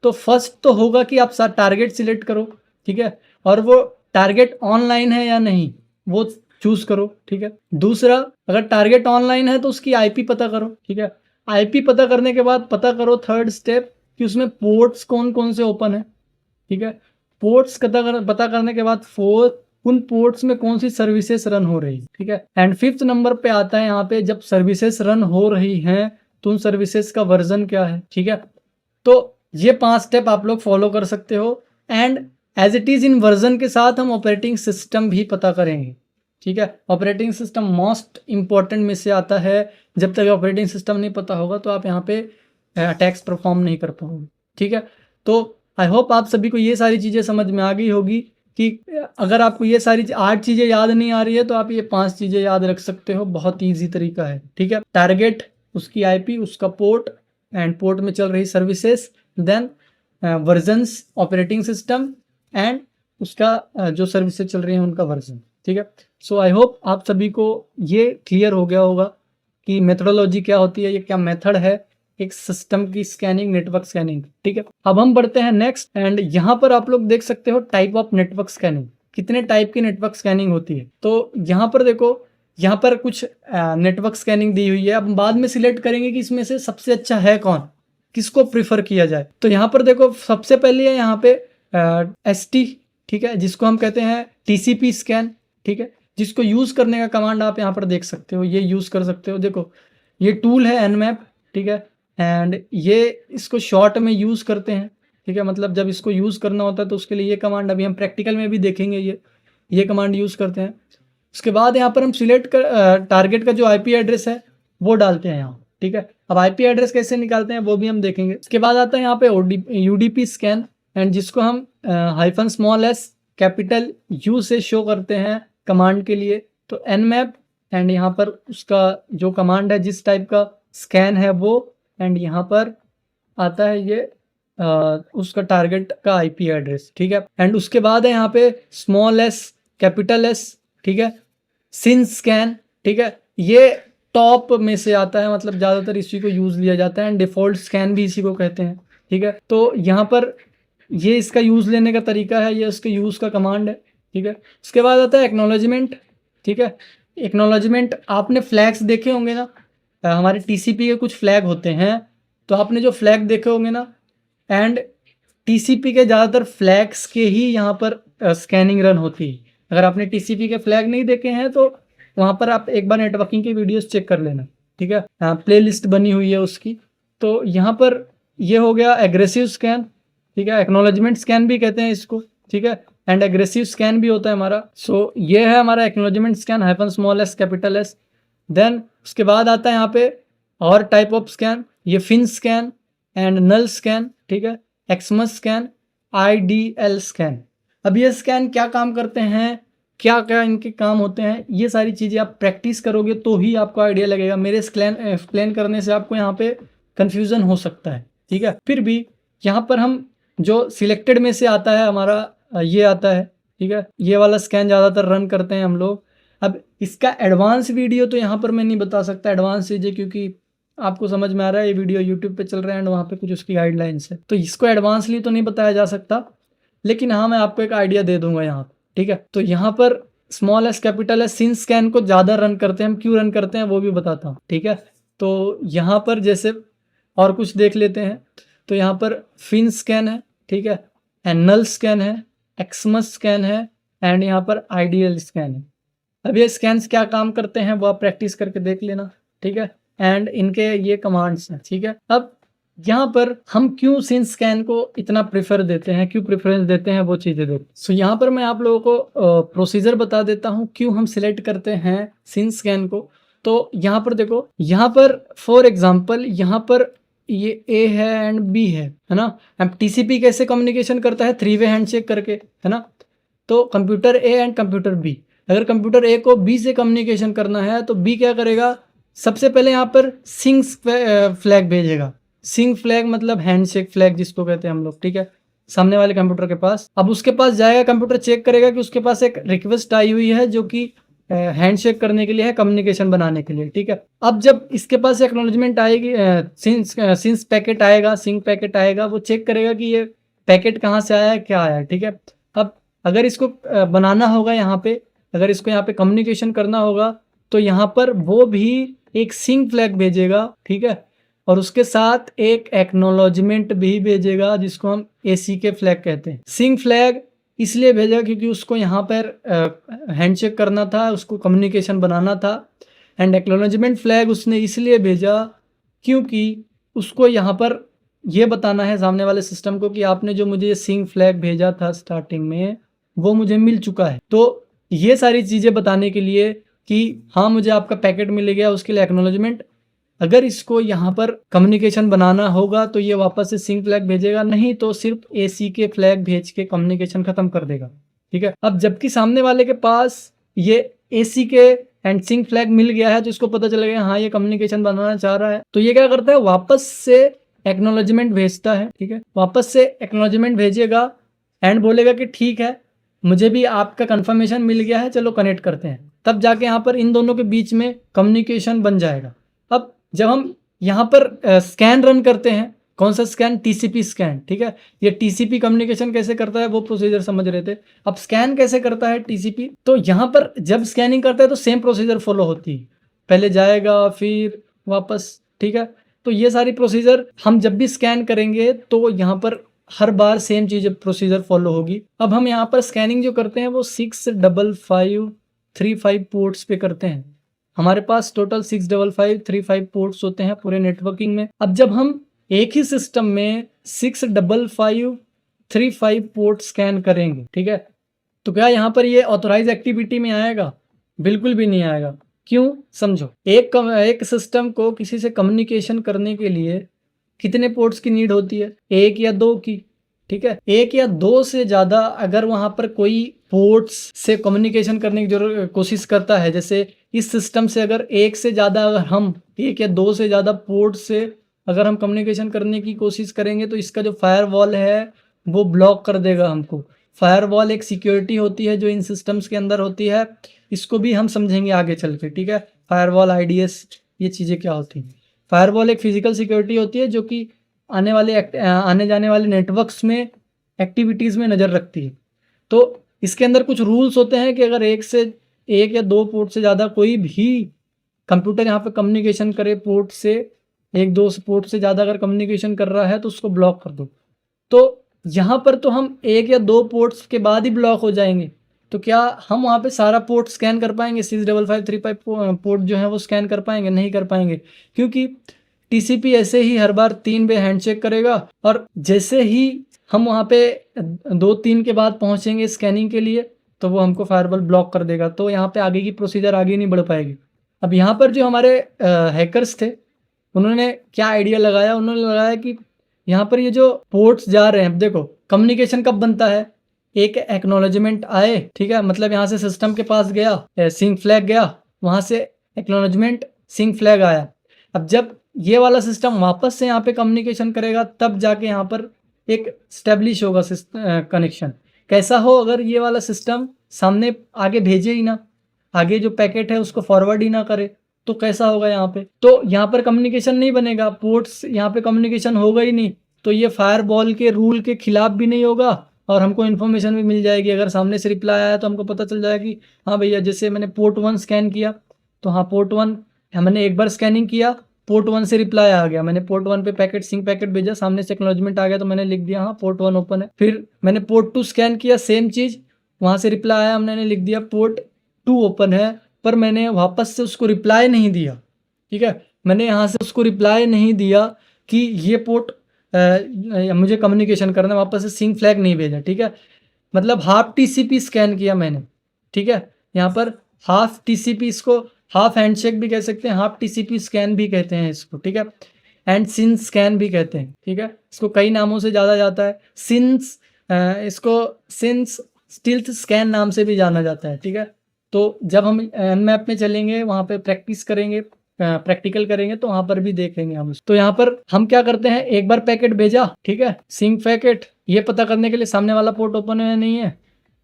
B: तो फर्स्ट तो होगा कि आप टारगेट सिलेक्ट करो, ठीक है, और वो टारगेट ऑनलाइन है या नहीं वो चूज करो, ठीक है। दूसरा, अगर टारगेट ऑनलाइन है तो उसकी IP पता करो, ठीक है। IP पता करने के बाद पता करो थर्ड स्टेप कि उसमें पोर्ट्स कौन कौन से ओपन है, ठीक है। पोर्ट्स पता करने के बाद उन पोर्ट्स में कौन सी सर्विसेज रन हो रही है, ठीक है। एंड 5th नंबर पे आता है यहाँ पे जब सर्विसेज रन हो रही हैं तो उन सर्विसेज का वर्जन क्या है, ठीक है। तो ये 5 स्टेप आप लोग फॉलो कर सकते हो। And as it is in version के साथ हम ऑपरेटिंग सिस्टम भी पता करेंगे, ठीक है। ऑपरेटिंग सिस्टम मोस्ट इंपॉर्टेंट में से आता है। जब तक ऑपरेटिंग सिस्टम नहीं पता होगा तो आप यहाँ पे अटैक्स परफॉर्म नहीं कर पाओगे, ठीक है। तो आई होप आप सभी को ये सारी चीज़ें समझ में आ गई होगी कि अगर आपको ये सारी 8 चीज़ें याद नहीं आ रही है तो आप ये 5 चीज़ें याद रख सकते हो, बहुत ईजी तरीका है, ठीक है। टारगेट, उसकी IP, उसका पोर्ट एंड पोर्ट में चल रही services, then versions operating system and उसका जो सर्विसेज चल रही हैं उनका वर्जन, ठीक है। सो आई होप आप सभी को ये क्लियर हो गया होगा कि मेथोडोलॉजी क्या होती है, ये क्या मेथड है एक सिस्टम की स्कैनिंग, नेटवर्क स्कैनिंग, ठीक है। अब हम बढ़ते हैं नेक्स्ट। एंड यहाँ पर आप लोग देख सकते हो टाइप ऑफ नेटवर्क स्कैनिंग, कितने टाइप की नेटवर्क स्कैनिंग होती है। तो यहाँ पर देखो, यहाँ पर कुछ नेटवर्क स्कैनिंग दी हुई है। अब बाद में सिलेक्ट करेंगे कि इसमें से सबसे अच्छा है कौन, किसको प्रिफर किया जाए। तो यहाँ पर देखो सबसे पहले है यहाँ पे ST, ठीक है, जिसको हम कहते हैं TCP स्कैन, ठीक है, जिसको यूज़ करने का कमांड आप यहाँ पर देख सकते हो, ये यूज़ कर सकते हो। देखो ये टूल है Nmap, ठीक है, एंड ये इसको शॉर्ट में यूज़ करते हैं, ठीक है। मतलब जब इसको यूज़ करना होता है तो उसके लिए ये कमांड अभी हम प्रैक्टिकल में भी देखेंगे, ये कमांड यूज़ करते हैं। उसके बाद यहाँ पर हम सिलेक्ट कर टारगेट का जो IP एड्रेस है वो डालते हैं यहाँ, ठीक है। अब आईपी एड्रेस कैसे निकालते हैं वो भी हम देखेंगे। इसके बाद आता है यहाँ पे यूडीपी स्कैन, एंड जिसको हम hyphen small S capital you से शो करते हैं कमांड के लिए। तो nmap एंड यहाँ पर उसका जो कमांड है जिस टाइप का स्कैन है वो, एंड यहाँ पर आता है ये उसका टारगेट का आईपी एड्रेस, ठीक है। एंड उसके बाद है यहाँ पे स्मॉल एस कैपिटल एस, ठीक है, सिन स्कैन, ठीक है। ये टॉप में से आता है, मतलब ज़्यादातर इसी को यूज़ लिया जाता है, एंड डिफ़ॉल्ट स्कैन भी इसी को कहते हैं, ठीक है। तो यहाँ पर ये इसका यूज़ लेने का तरीका है, ये उसके यूज़ का कमांड है, ठीक है। उसके बाद आता है एक्नॉलेजमेंट, ठीक है। एक्नॉलेजमेंट आपने फ्लैग्स देखे होंगे ना, हमारे टीसीपी के कुछ फ्लैग होते हैं, तो आपने जो फ्लैग देखे होंगे ना, एंड टीसीपी के ज़्यादातर फ्लैग्स के ही यहाँ पर स्कैनिंग रन होती है। अगर आपने टीसीपी के फ्लैग नहीं देखे हैं तो वहाँ पर आप एक बार नेटवर्किंग की वीडियोस चेक कर लेना, ठीक है। प्ले लिस्ट बनी हुई है उसकी। तो यहाँ पर ये हो गया एग्रेसिव स्कैन, ठीक है। एक्नॉलेजमेंट स्कैन भी कहते हैं इसको, ठीक है, एंड एग्रेसिव स्कैन भी होता है हमारा। सो ये है हमारा acknowledgement scan hyphen small S capital s. Then उसके बाद आता है यहाँ पे और टाइप ऑफ स्कैन, ये FIN scan and null scan, ठीक है, एक्समस स्कैन, आईडीएल स्कैन। अब ये स्कैन क्या काम करते हैं, क्या क्या इनके काम होते हैं, ये सारी चीज़ें आप प्रैक्टिस करोगे तो ही आपको आइडिया लगेगा। मेरे एक्सप्लेन करने से आपको यहाँ पे कन्फ्यूज़न हो सकता है, ठीक है। फिर भी यहाँ पर हम जो सिलेक्टेड में से आता है हमारा ये आता है, ठीक है, ये वाला स्कैन ज़्यादातर रन करते हैं हम लोग। अब इसका एडवांस वीडियो तो यहाँ पर मैं नहीं बता सकता, एडवांस चीज़ें, क्योंकि आपको समझ में आ रहा है ये वीडियो यूट्यूब पे चल रहा है एंड वहाँ पे कुछ उसकी गाइडलाइंस है, तो इसको एडवांसली तो नहीं बताया जा सकता, लेकिन हाँ मैं आपको एक आइडिया दे दूंगा यहाँ पे, ठीक है। तो यहाँ पर स्मॉल एस कैपिटल एस सिन स्कैन को ज़्यादा रन करते हैं हम, क्यों रन करते हैं वो भी बताता हूँ, ठीक है। तो यहाँ पर जैसे और कुछ देख लेते हैं, तो यहाँ पर फिन स्कैन है, ठीक है, एनल स्कैन है, एक्समस स्कैन है, एंड यहाँ पर आइडियल स्कैन है। अब ये स्कैन्स क्या काम करते हैं वो आप प्रैक्टिस करके देख लेना, ठीक है, एंड इनके ये कमांड्स हैं, ठीक है। अब यहाँ पर हम क्यों सिन स्कैन को इतना प्रेफर देते हैं, क्यों प्रेफरेंस देते हैं, वो चीज़ें देखो। सो यहाँ पर मैं आप लोगों को प्रोसीजर बता देता हूँ क्यों हम सिलेक्ट करते हैं सिन स्कैन को। तो यहाँ पर देखो, यहाँ पर फॉर एग्जाम्पल यहाँ पर ये ए है एंड बी है ना। अब टीसीपी कैसे कम्युनिकेशन करता है, 3 वे हैंडशेक करके, है ना। तो computer A and computer B, अगर कंप्यूटर ए को बी से कम्युनिकेशन करना है तो बी क्या करेगा, सबसे पहले यहाँ पर सिंक फ्लैग भेजेगा। सिंक फ्लैग मतलब हैंडशेक फ्लैग जिसको कहते हैं हम लोग, ठीक है, सामने वाले कंप्यूटर के पास। अब उसके पास जाएगा, कंप्यूटर चेक करेगा कि उसके पास एक रिक्वेस्ट आई हुई है जो कि हैंडशेक करने के लिए है, कम्युनिकेशन बनाने के लिए, ठीक है। अब जब इसके पास एक्नॉलेजमेंट आएगी, सिंस पैकेट आएगा, सिंक पैकेट आएगा, वो चेक करेगा कि ये पैकेट कहाँ से आया है, क्या आया है, ठीक है। अब अगर इसको बनाना होगा यहाँ पे, अगर इसको यहाँ पे कम्युनिकेशन करना होगा तो यहाँ पर वो भी एक सिंक फ्लैग भेजेगा, ठीक है, और उसके साथ एक एक्नॉलेजमेंट भी भेजेगा जिसको हम ACK फ्लैग कहते हैं। सिंक फ्लैग इसलिए भेजा क्योंकि उसको यहाँ पर हैंडशेक करना था, उसको कम्युनिकेशन बनाना था, एंड एक्नॉलेजमेंट फ्लैग उसने इसलिए भेजा क्योंकि उसको यहाँ पर ये बताना है सामने वाले सिस्टम को कि आपने जो मुझे सिंक फ्लैग भेजा था स्टार्टिंग में वो मुझे मिल चुका है। तो ये सारी चीज़ें बताने के लिए कि हाँ मुझे आपका पैकेट मिल गया, उसके लिए एक्नॉलेजमेंट। अगर इसको यहाँ पर कम्युनिकेशन बनाना होगा तो ये वापस से सिंक फ्लैग भेजेगा, नहीं तो सिर्फ ACK फ्लैग भेज के कम्युनिकेशन खत्म कर देगा, ठीक है। अब जबकि सामने वाले के पास ये ACK एंड सिंक फ्लैग मिल गया है तो इसको पता चल गया हाँ ये कम्युनिकेशन बनाना चाह रहा है, तो ये क्या करता है, वापस से एक्नॉलेजमेंट भेजता है, ठीक है। वापस से एक्नॉलेजमेंट भेजेगा एंड बोलेगा कि ठीक है मुझे भी आपका कंफर्मेशन मिल गया है, चलो कनेक्ट करते हैं। तब जाके यहाँ पर इन दोनों के बीच में कम्युनिकेशन बन जाएगा। अब जब हम यहाँ पर स्कैन रन करते हैं, कौन सा स्कैन, TCP स्कैन, ठीक है। ये TCP कम्युनिकेशन कैसे करता है वो प्रोसीजर समझ रहे थे। अब स्कैन कैसे करता है TCP, तो यहाँ पर जब स्कैनिंग करता है तो सेम प्रोसीजर फॉलो होती है, पहले जाएगा फिर वापस, ठीक है। तो ये सारी प्रोसीजर हम जब भी स्कैन करेंगे तो यहाँ पर हर बार सेम चीज़ प्रोसीजर फॉलो होगी। अब हम यहाँ पर स्कैनिंग जो करते हैं वो 65535 पोर्ट्स पे करते हैं। हमारे पास टोटल 65535 पोर्ट्स होते हैं पूरे नेटवर्किंग में। अब जब हम एक ही सिस्टम में 65535 पोर्ट स्कैन करेंगे, ठीक है, तो क्या यहाँ पर ये ऑथोराइज एक्टिविटी में आएगा, बिल्कुल भी नहीं आएगा, क्यों, समझो। एक सिस्टम को किसी से कम्युनिकेशन करने के लिए कितने पोर्ट्स की नीड होती है? 1 या 2 की, ठीक है। 1 या 2 से ज़्यादा अगर वहाँ पर कोई पोर्ट्स से कम्युनिकेशन करने की कोशिश करता है, जैसे इस सिस्टम से अगर 1 से ज़्यादा, अगर हम 1 या 2 से ज़्यादा पोर्ट से अगर हम कम्युनिकेशन करने की कोशिश करेंगे तो इसका जो फायरवॉल है वो ब्लॉक कर देगा हमको। फायरवॉल एक सिक्योरिटी होती है जो इन सिस्टम्स के अंदर होती है, इसको भी हम समझेंगे आगे चल के, ठीक है। फायरवॉल, आईडीएस, ये चीज़ें क्या होती हैं। फायरवॉल एक फिजिकल सिक्योरिटी होती है जो कि आने जाने वाले नेटवर्क्स में एक्टिविटीज़ में नज़र रखती है। तो इसके अंदर कुछ रूल्स होते हैं कि अगर 1 या 2 पोर्ट से ज़्यादा कोई भी कंप्यूटर यहाँ पे कम्युनिकेशन करे पोर्ट से, 1-2 पोर्ट से ज़्यादा अगर कम्युनिकेशन कर रहा है तो उसको ब्लॉक कर दो। तो यहाँ पर तो हम 1 या 2 पोर्ट्स के बाद ही ब्लॉक हो जाएंगे, तो क्या हम वहाँ पे सारा पोर्ट स्कैन कर पाएंगे? 65535 पोर्ट जो है वो स्कैन कर पाएंगे? नहीं कर पाएंगे, क्योंकि टीसीपी ऐसे ही हर बार 3 बार हैंडशेक करेगा और जैसे ही हम वहाँ पे 2-3 के बाद पहुँचेंगे स्कैनिंग के लिए तो वो हमको फायरवॉल ब्लॉक कर देगा। तो यहाँ पे आगे की प्रोसीजर आगे नहीं बढ़ पाएगी। अब यहाँ पर जो हमारे हैकर्स थे उन्होंने क्या आइडिया लगाया, उन्होंने लगाया कि यहाँ पर ये जो पोर्ट्स जा रहे हैं, अब देखो कम्युनिकेशन कब बनता है? एक एक्नॉलेजमेंट आए, ठीक है, मतलब यहाँ से सिस्टम के पास गया, सिंक फ्लैग गया, वहाँ से एक्नॉलेजमेंट सिंक फ्लैग आया। अब जब ये वाला सिस्टम वापस से यहाँ पे कम्युनिकेशन करेगा तब जाके यहाँ पर एक स्टेब्लिश होगा कनेक्शन। कैसा हो? अगर ये वाला सिस्टम सामने आगे भेजे ही ना, आगे जो पैकेट है उसको फॉरवर्ड ही ना करे तो कैसा होगा यहाँ पे? तो यहाँ पर कम्युनिकेशन नहीं बनेगा, पोर्ट्स यहाँ पे कम्युनिकेशन होगा ही नहीं, तो ये फायरवॉल के रूल के खिलाफ भी नहीं होगा और हमको इन्फॉर्मेशन भी मिल जाएगी। अगर सामने से रिप्लाई आया तो हमको पता चल जाएगा कि हाँ भैया, जैसे मैंने पोर्ट 1 स्कैन किया तो हाँ पोर्ट 1 मैंने एक बार स्कैनिंग किया, पोर्ट 1 से रिप्लाई आ गया, मैंने पोर्ट 1 पे पैकेट सिंक पैकेट भेजा, सामने से एक्नॉलेजमेंट आ गया तो मैंने लिख दिया हाँ पोर्ट 1 ओपन है। फिर मैंने पोर्ट 2 स्कैन किया, सेम चीज़, वहाँ से रिप्लाई आया, मैंने लिख दिया पोर्ट 2 ओपन है, पर मैंने वापस से उसको रिप्लाई नहीं दिया, ठीक है। मैंने यहाँ से उसको रिप्लाई नहीं दिया कि ये पोर्ट मुझे कम्युनिकेशन करना, वापस से सिंक फ्लैग नहीं भेजा, ठीक है। मतलब हाफ टीसीपी स्कैन किया मैंने, ठीक है। यहाँ पर हाफ टीसीपी, इसको हाफ हैंडशेक भी कह सकते हैं, हाफ टीसीपी स्कैन भी कहते हैं इसको, ठीक है। एंड सिंस स्कैन भी कहते हैं, ठीक है। इसको कई नामों से ज़्यादा जाता है, इसको सिंस स्टिल्थ स्कैन नाम से भी जाना जाता है, ठीक है। तो जब हम मैप में चलेंगे, वहाँ पे प्रैक्टिस करेंगे, प्रैक्टिकल करेंगे तो वहाँ पर भी देखेंगे हम। तो यहाँ पर हम क्या करते हैं, एक बार पैकेट भेजा, ठीक है, सिंक पैकेट, ये पता करने के लिए सामने वाला पोर्ट ओपन है या नहीं है,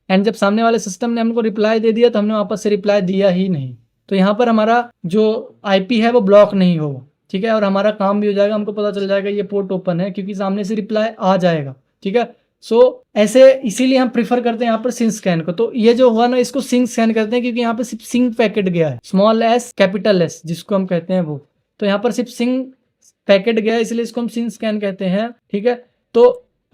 B: एंड जब सामने वाले सिस्टम ने हमको रिप्लाई दे दिया तो हमने वापस से रिप्लाई दिया ही नहीं, तो यहाँ पर हमारा जो आईपी है वो ब्लॉक नहीं होगा, ठीक है, और हमारा काम भी हो जाएगा, हमको पता चल जाएगा ये पोर्ट ओपन है क्योंकि सामने से रिप्लाई आ जाएगा, ठीक है। सो ऐसे इसीलिए हम प्रीफर करते हैं यहाँ पर सिंक स्कैन को। तो ये जो हुआ ना, इसको सिंक स्कैन करते हैं क्योंकि यहाँ पर सिर्फ सिंक पैकेट गया है, स्मॉल एस कैपिटल एस जिसको हम कहते हैं वो, तो यहाँ पर सिर्फ सिंक पैकेट गया है इसलिए इसको हम सिंक स्कैन कहते हैं, ठीक है। तो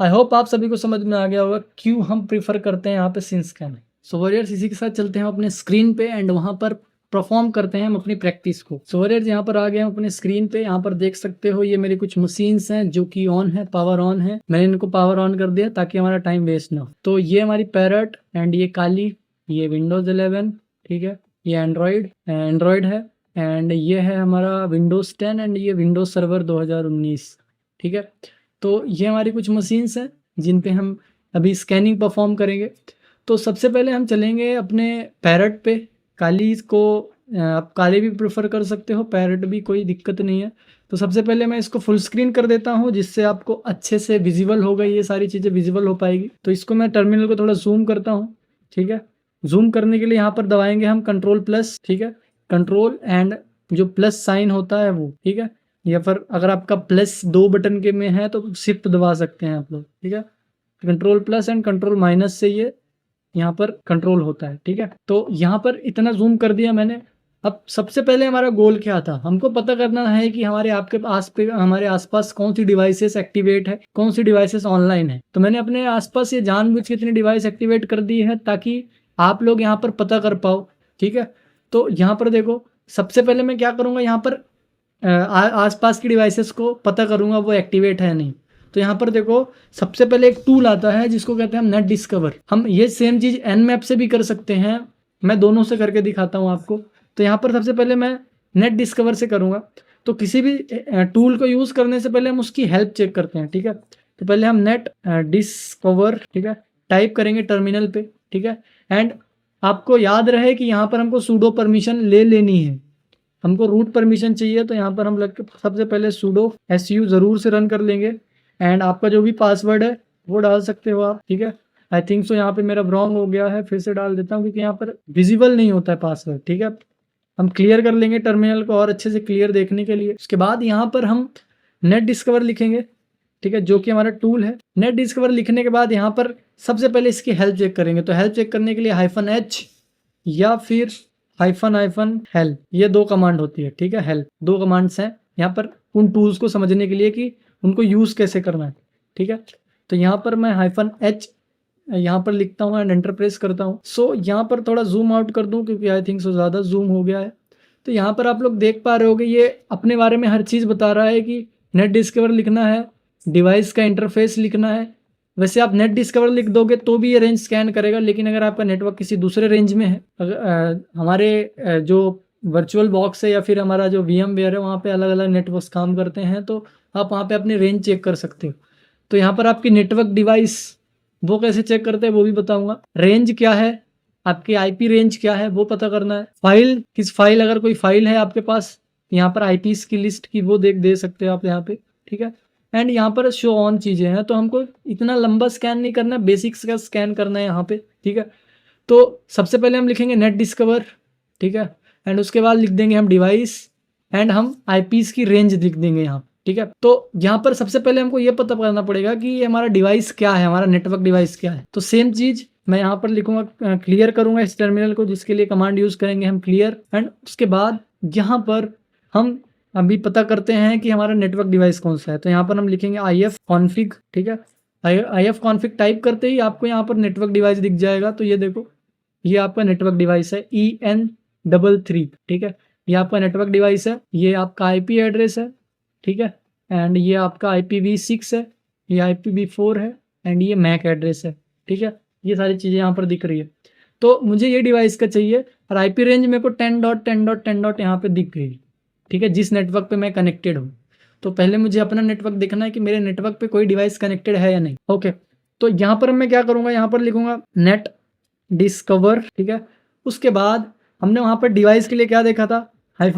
B: आई होप आप सभी को समझ में आ गया होगा क्यों हम प्रीफर करते हैं यहाँ पे सिंक स्कैन। सो वॉरियर्स, इसी के साथ चलते हैं अपने स्क्रीन पे एंड वहाँ पर परफॉर्म करते हैं हम अपनी प्रैक्टिस को। सो वॉरियर्स, यहाँ पर आ गए हम अपने स्क्रीन पे, यहाँ पर देख सकते हो ये मेरी कुछ मशीन्स हैं जो कि ऑन है, पावर ऑन है, मैंने इनको पावर ऑन कर दिया ताकि हमारा टाइम वेस्ट ना हो। तो ये हमारी पैरट एंड ये काली, ये विंडोज 11, ठीक है, ये एंड्रॉयड है एंड ये है हमारा विंडोज 10 एंड ये विंडोज सर्वर 2019, ठीक है। तो ये हमारी कुछ मशीन्स हैं जिन पे हम अभी स्कैनिंग परफॉर्म करेंगे। तो सबसे पहले हम चलेंगे अपने पैरट पे, काली को आप काली भी प्रेफर कर सकते हो, पैरट भी, कोई दिक्कत नहीं है। तो सबसे पहले मैं इसको फुल स्क्रीन कर देता हूँ जिससे आपको अच्छे से विजिबल होगा, ये सारी चीज़ें विजिबल हो पाएगी। तो इसको मैं टर्मिनल को थोड़ा जूम करता हूँ, ठीक है। जूम करने के लिए यहाँ पर दबाएंगे हम कंट्रोल प्लस, ठीक है, कंट्रोल एंड जो प्लस साइन होता है वो, ठीक है, या फिर अगर आपका प्लस 2 बटन के में है तो शिफ्ट दबा सकते हैं आप लोग, ठीक है। Control plus and control minus से ये यहाँ पर कंट्रोल होता है, ठीक है। तो यहाँ पर इतना जूम कर दिया मैंने। अब सबसे पहले हमारा गोल क्या था, हमको पता करना है कि हमारे आसपास कौन सी डिवाइसेस एक्टिवेट है, कौन सी डिवाइसेस ऑनलाइन है। तो मैंने अपने आसपास ये जानबूझ के इतनी डिवाइस एक्टिवेट कर दी है ताकि आप लोग यहाँ पर पता कर पाओ, ठीक है। तो यहाँ पर देखो, सबसे पहले मैं क्या करूँगा, यहाँ पर आसपास की डिवाइसेस को पता करूँगा वो एक्टिवेट है नहीं। तो यहाँ पर देखो, सबसे पहले एक टूल आता है जिसको कहते हैं हम नेट डिस्कवर। हम ये सेम चीज़ एनमैप से भी कर सकते हैं, मैं दोनों से करके दिखाता हूँ आपको। तो यहाँ पर सबसे पहले मैं नेट डिस्कवर से करूँगा। तो किसी भी टूल को यूज़ करने से पहले हम उसकी हेल्प चेक करते हैं, ठीक है। तो पहले हम नेट डिस्कवर, ठीक है, टाइप करेंगे टर्मिनल पे, ठीक है। एंड आपको याद रहे कि यहाँ पर हमको सूडो परमिशन ले लेनी है, हमको रूट परमिशन चाहिए। तो यहाँ पर हम सबसे पहले सूडो su ज़रूर से रन कर लेंगे। एंड आपका जो भी पासवर्ड है वो डाल सकते हो आप, ठीक है। आई थिंक सो यहाँ पे मेरा रॉन्ग हो गया है, फिर से डाल देता हूँ क्योंकि यहाँ पर विजिबल नहीं होता है पासवर्ड, ठीक है। हम क्लियर कर लेंगे टर्मिनल को और अच्छे से क्लियर देखने के लिए। उसके बाद यहाँ पर हम नेट डिस्कवर लिखेंगे, ठीक है, जो कि हमारा टूल है। नेट डिस्कवर लिखने के बाद यहाँ पर सबसे पहले इसकी हेल्प चेक करेंगे। तो हेल्प चेक करने के लिए -h या फिर -हेल्प, ये 2 कमांड होती है, ठीक है। हेल्प 2 कमांड्स हैं यहाँ पर उन टूल्स को समझने के लिए कि उनको यूज़ कैसे करना है, ठीक है। तो यहाँ पर मैं -h यहाँ पर लिखता हूँ एंड एंटर प्रेस करता हूँ। सो यहाँ पर थोड़ा जूम आउट कर दूँ क्योंकि आई थिंक सो ज़्यादा जूम हो गया है। तो यहाँ पर आप लोग देख पा रहे होगे ये अपने बारे में हर चीज़ बता रहा है कि नेट डिस्कवर लिखना है, डिवाइस का इंटरफेस लिखना है। वैसे आप नेट डिस्कवर लिख दोगे तो भी ये रेंज स्कैन करेगा, लेकिन अगर आपका नेटवर्क किसी दूसरे रेंज में है, हमारे जो वर्चुअल बॉक्स है या फिर हमारा जो VMware है वहाँ पे अलग अलग नेटवर्क्स काम करते हैं, तो आप वहाँ पे अपनी रेंज चेक कर सकते हो। तो यहाँ पर आपकी नेटवर्क डिवाइस वो कैसे चेक करते हैं वो भी बताऊँगा। रेंज क्या है, आपकी IP रेंज क्या है वो पता करना है। फाइल, किस फाइल, अगर कोई फाइल है आपके पास यहाँ पर IPs की लिस्ट की वो दे सकते हो आप यहाँ पे, ठीक है। एंड यहाँ पर शो ऑन चीज़ें हैं, तो हमको इतना लंबा स्कैन नहीं करना, बेसिक्स का स्कैन करना है यहाँ पे, ठीक है। तो सबसे पहले हम लिखेंगे नेट डिस्कवर, ठीक है। एंड उसके बाद लिख देंगे हम डिवाइस एंड हम IPs की रेंज लिख देंगे यहाँ, ठीक है। तो यहाँ पर सबसे पहले हमको ये पता करना पड़ेगा कि ये हमारा डिवाइस क्या है, हमारा नेटवर्क डिवाइस क्या है। तो सेम चीज़ मैं यहाँ पर लिखूंगा, क्लियर करूंगा इस टर्मिनल को, जिसके लिए कमांड यूज़ करेंगे हम क्लियर। एंड उसके बाद यहाँ पर हम अभी पता करते हैं कि हमारा नेटवर्क डिवाइस कौन सा है। तो यहाँ पर हम लिखेंगे IF config, ठीक है। IF config टाइप करते ही आपको यहाँ पर नेटवर्क डिवाइस दिख जाएगा। तो ये देखो, ये आपका नेटवर्क डिवाइस है EN33, ठीक है। ये आपका नेटवर्क डिवाइस है, ये आपका IP एड्रेस है, ठीक है। एंड ये आपका IPv6 है, ये IPv4 है एंड ये MAC एड्रेस है, ठीक है। ये सारी चीज़ें यहाँ पर दिख रही है। तो मुझे ये डिवाइस का चाहिए और IP रेंज मेरे को 10.10.10 यहाँ पे दिख गई, ठीक है, जिस नेटवर्क पे मैं कनेक्टेड हूँ। तो पहले मुझे अपना नेटवर्क देखना है कि मेरे नेटवर्क पे कोई डिवाइस कनेक्टेड है या नहीं। ओके, तो यहाँ पर मैं क्या करूँगा, यहाँ पर लिखूँगा नेट डिस्कवर, ठीक है। उसके बाद हमने वहाँ पर डिवाइस के लिए क्या देखा था, -i,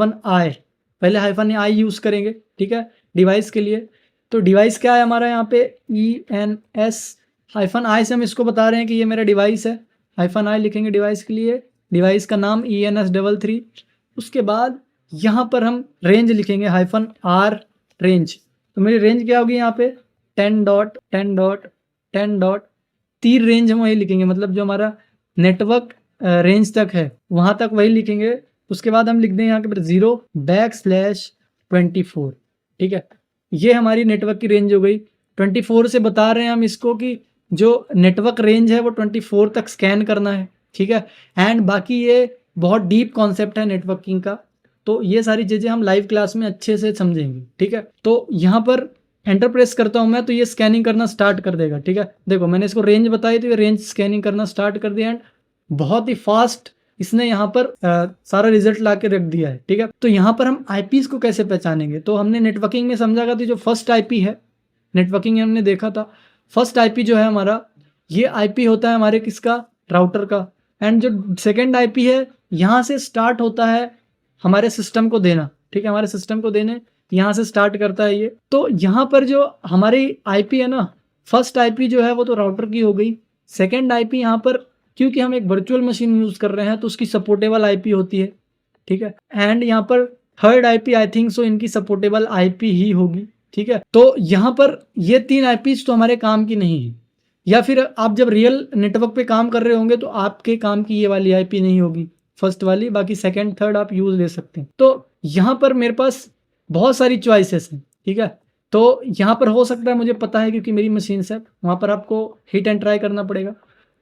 B: पहले -i यूज़ करेंगे, ठीक है, डिवाइस के लिए। तो डिवाइस क्या है हमारा यहाँ पे ENS, -i से हम इसको बता रहे हैं कि ये मेरा डिवाइस है। -i लिखेंगे डिवाइस के लिए, डिवाइस का नाम ENS33। उसके बाद यहाँ पर हम रेंज लिखेंगे -r रेंज। तो मेरी रेंज क्या होगी यहाँ पे 10.10.10. 3 रेंज हम वही लिखेंगे, मतलब जो हमारा नेटवर्क रेंज तक है वहाँ तक वही लिखेंगे। उसके बाद हम लिख देंगे यहाँ के पर 0/24, ठीक है। ये हमारी नेटवर्क की रेंज हो गई। 24 से बता रहे हैं हम इसको कि जो नेटवर्क रेंज है वो 24 तक स्कैन करना है, ठीक है। एंड बाकी ये बहुत डीप कॉन्सेप्ट है नेटवर्किंग का, तो ये सारी चीज़ें हम लाइव क्लास में अच्छे से समझेंगे, ठीक है। तो यहाँ पर एंटर प्रेस करता हूँ मैं, तो ये स्कैनिंग करना स्टार्ट कर देगा, ठीक है। देखो मैंने इसको रेंज बताई तो ये रेंज स्कैनिंग करना स्टार्ट कर दिया एंड बहुत ही फास्ट इसने यहाँ पर सारा रिजल्ट ला के रख दिया है, ठीक है। तो यहाँ पर हम IPs को कैसे पहचानेंगे, तो हमने नेटवर्किंग में समझा था जो फर्स्ट IP है, नेटवर्किंग में हमने देखा था फर्स्ट IP जो है हमारा, ये IP होता है हमारे किसका, राउटर का। एंड जो सेकेंड IP है यहाँ से स्टार्ट होता है हमारे सिस्टम को देना, ठीक है, हमारे सिस्टम को देने यहाँ से स्टार्ट करता है ये। तो यहाँ पर जो हमारी IP है ना, फर्स्ट IP जो है वो तो राउटर की हो गई। सेकेंड IP यहाँ पर क्योंकि हम एक वर्चुअल मशीन यूज़ कर रहे हैं तो उसकी सपोर्टेबल IP होती है, ठीक है। एंड यहाँ पर थर्ड IP आई थिंक सो इनकी सपोर्टेबल IP ही होगी, ठीक है। तो यहाँ पर ये 3 IPs तो हमारे काम की नहीं है, या फिर आप जब रियल नेटवर्क पे काम कर रहे होंगे तो आपके काम की ये वाली IP नहीं होगी, फर्स्ट वाली, बाकी सेकंड थर्ड आप यूज़ ले सकते हैं। तो यहाँ पर मेरे पास बहुत सारी चॉइसेस हैं, ठीक है। तो यहाँ पर हो सकता है, मुझे पता है क्योंकि मेरी मशीन से, वहाँ पर आपको हिट एंड ट्राई करना पड़ेगा।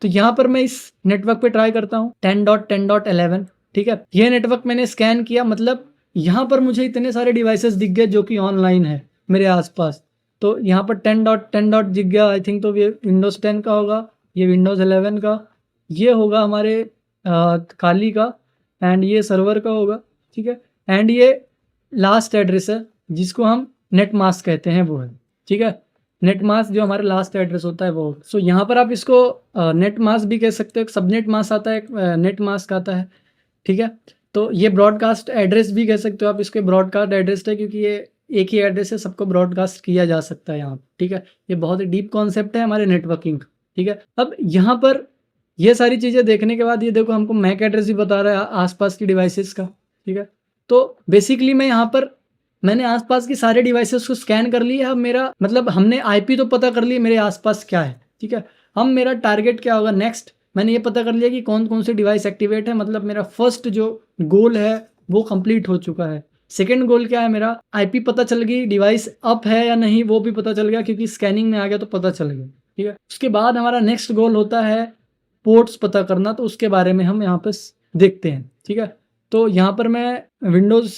B: तो यहाँ पर मैं इस नेटवर्क पे ट्राई करता हूँ 10.10.11, ठीक है। ये नेटवर्क मैंने स्कैन किया, मतलब यहाँ पर मुझे इतने सारे डिवाइसेस दिख गए जो कि ऑनलाइन है मेरे आसपास। तो यहाँ पर 10.10. दिख गया, आई थिंक तो ये विंडोज़ 10 का होगा, ये विंडोज़ 11 का, ये होगा हमारे काली का, एंड ये सर्वर का होगा, ठीक है। एंड ये लास्ट एड्रेस है जिसको हम नेट मास्क कहते हैं, वो है, ठीक है। नेट मास्क जो हमारा लास्ट एड्रेस होता है वो। सो यहाँ पर आप इसको नेट मास्क भी कह सकते हो, एक सबनेट मास्क आता है, एक नेट मास्क आता है, ठीक है। तो ये ब्रॉडकास्ट एड्रेस भी कह सकते हो आप इसके, ब्रॉडकास्ट एड्रेस है क्योंकि ये एक ही एड्रेस है, सबको ब्रॉडकास्ट किया जा सकता है यहाँ, ठीक है। ये बहुत ही डीप कॉन्सेप्ट है हमारे नेटवर्किंग का, ठीक है। अब यहाँ पर ये सारी चीज़ें देखने के बाद ये देखो हमको मैक एड्रेस भी बता रहा है आसपास की डिवाइसेस का, ठीक है। तो बेसिकली मैं यहाँ पर मैंने आसपास की सारे डिवाइसेस को स्कैन कर लिया। अब मेरा मतलब हमने आईपी तो पता कर लिया मेरे आसपास क्या है, ठीक है। अब मेरा टारगेट क्या होगा नेक्स्ट, मैंने ये पता कर लिया कि कौन कौन से डिवाइस एक्टिवेट है, मतलब मेरा फर्स्ट जो गोल है वो कंप्लीट हो चुका है। सेकंड गोल क्या है मेरा, आईपी पता चल गई, डिवाइस अप है या नहीं वो भी पता चल गया क्योंकि स्कैनिंग में आ गया तो पता चल गया, ठीक है। उसके बाद हमारा नेक्स्ट गोल होता है पोर्ट्स पता करना, तो उसके बारे में हम यहाँ पर देखते हैं, ठीक है। तो यहाँ पर मैं विंडोज़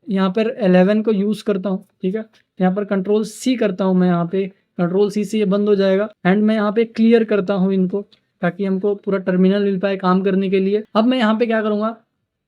B: यहाँ पर 11 को यूज़ करता हूँ, ठीक है। यहाँ पर कंट्रोल सी करता हूँ मैं, यहाँ पे कंट्रोल सी से ये बंद हो जाएगा। एंड मैं यहाँ पे क्लियर करता हूँ इनको ताकि हमको पूरा टर्मिनल मिल पाए काम करने के लिए। अब मैं यहाँ पे क्या करूँगा,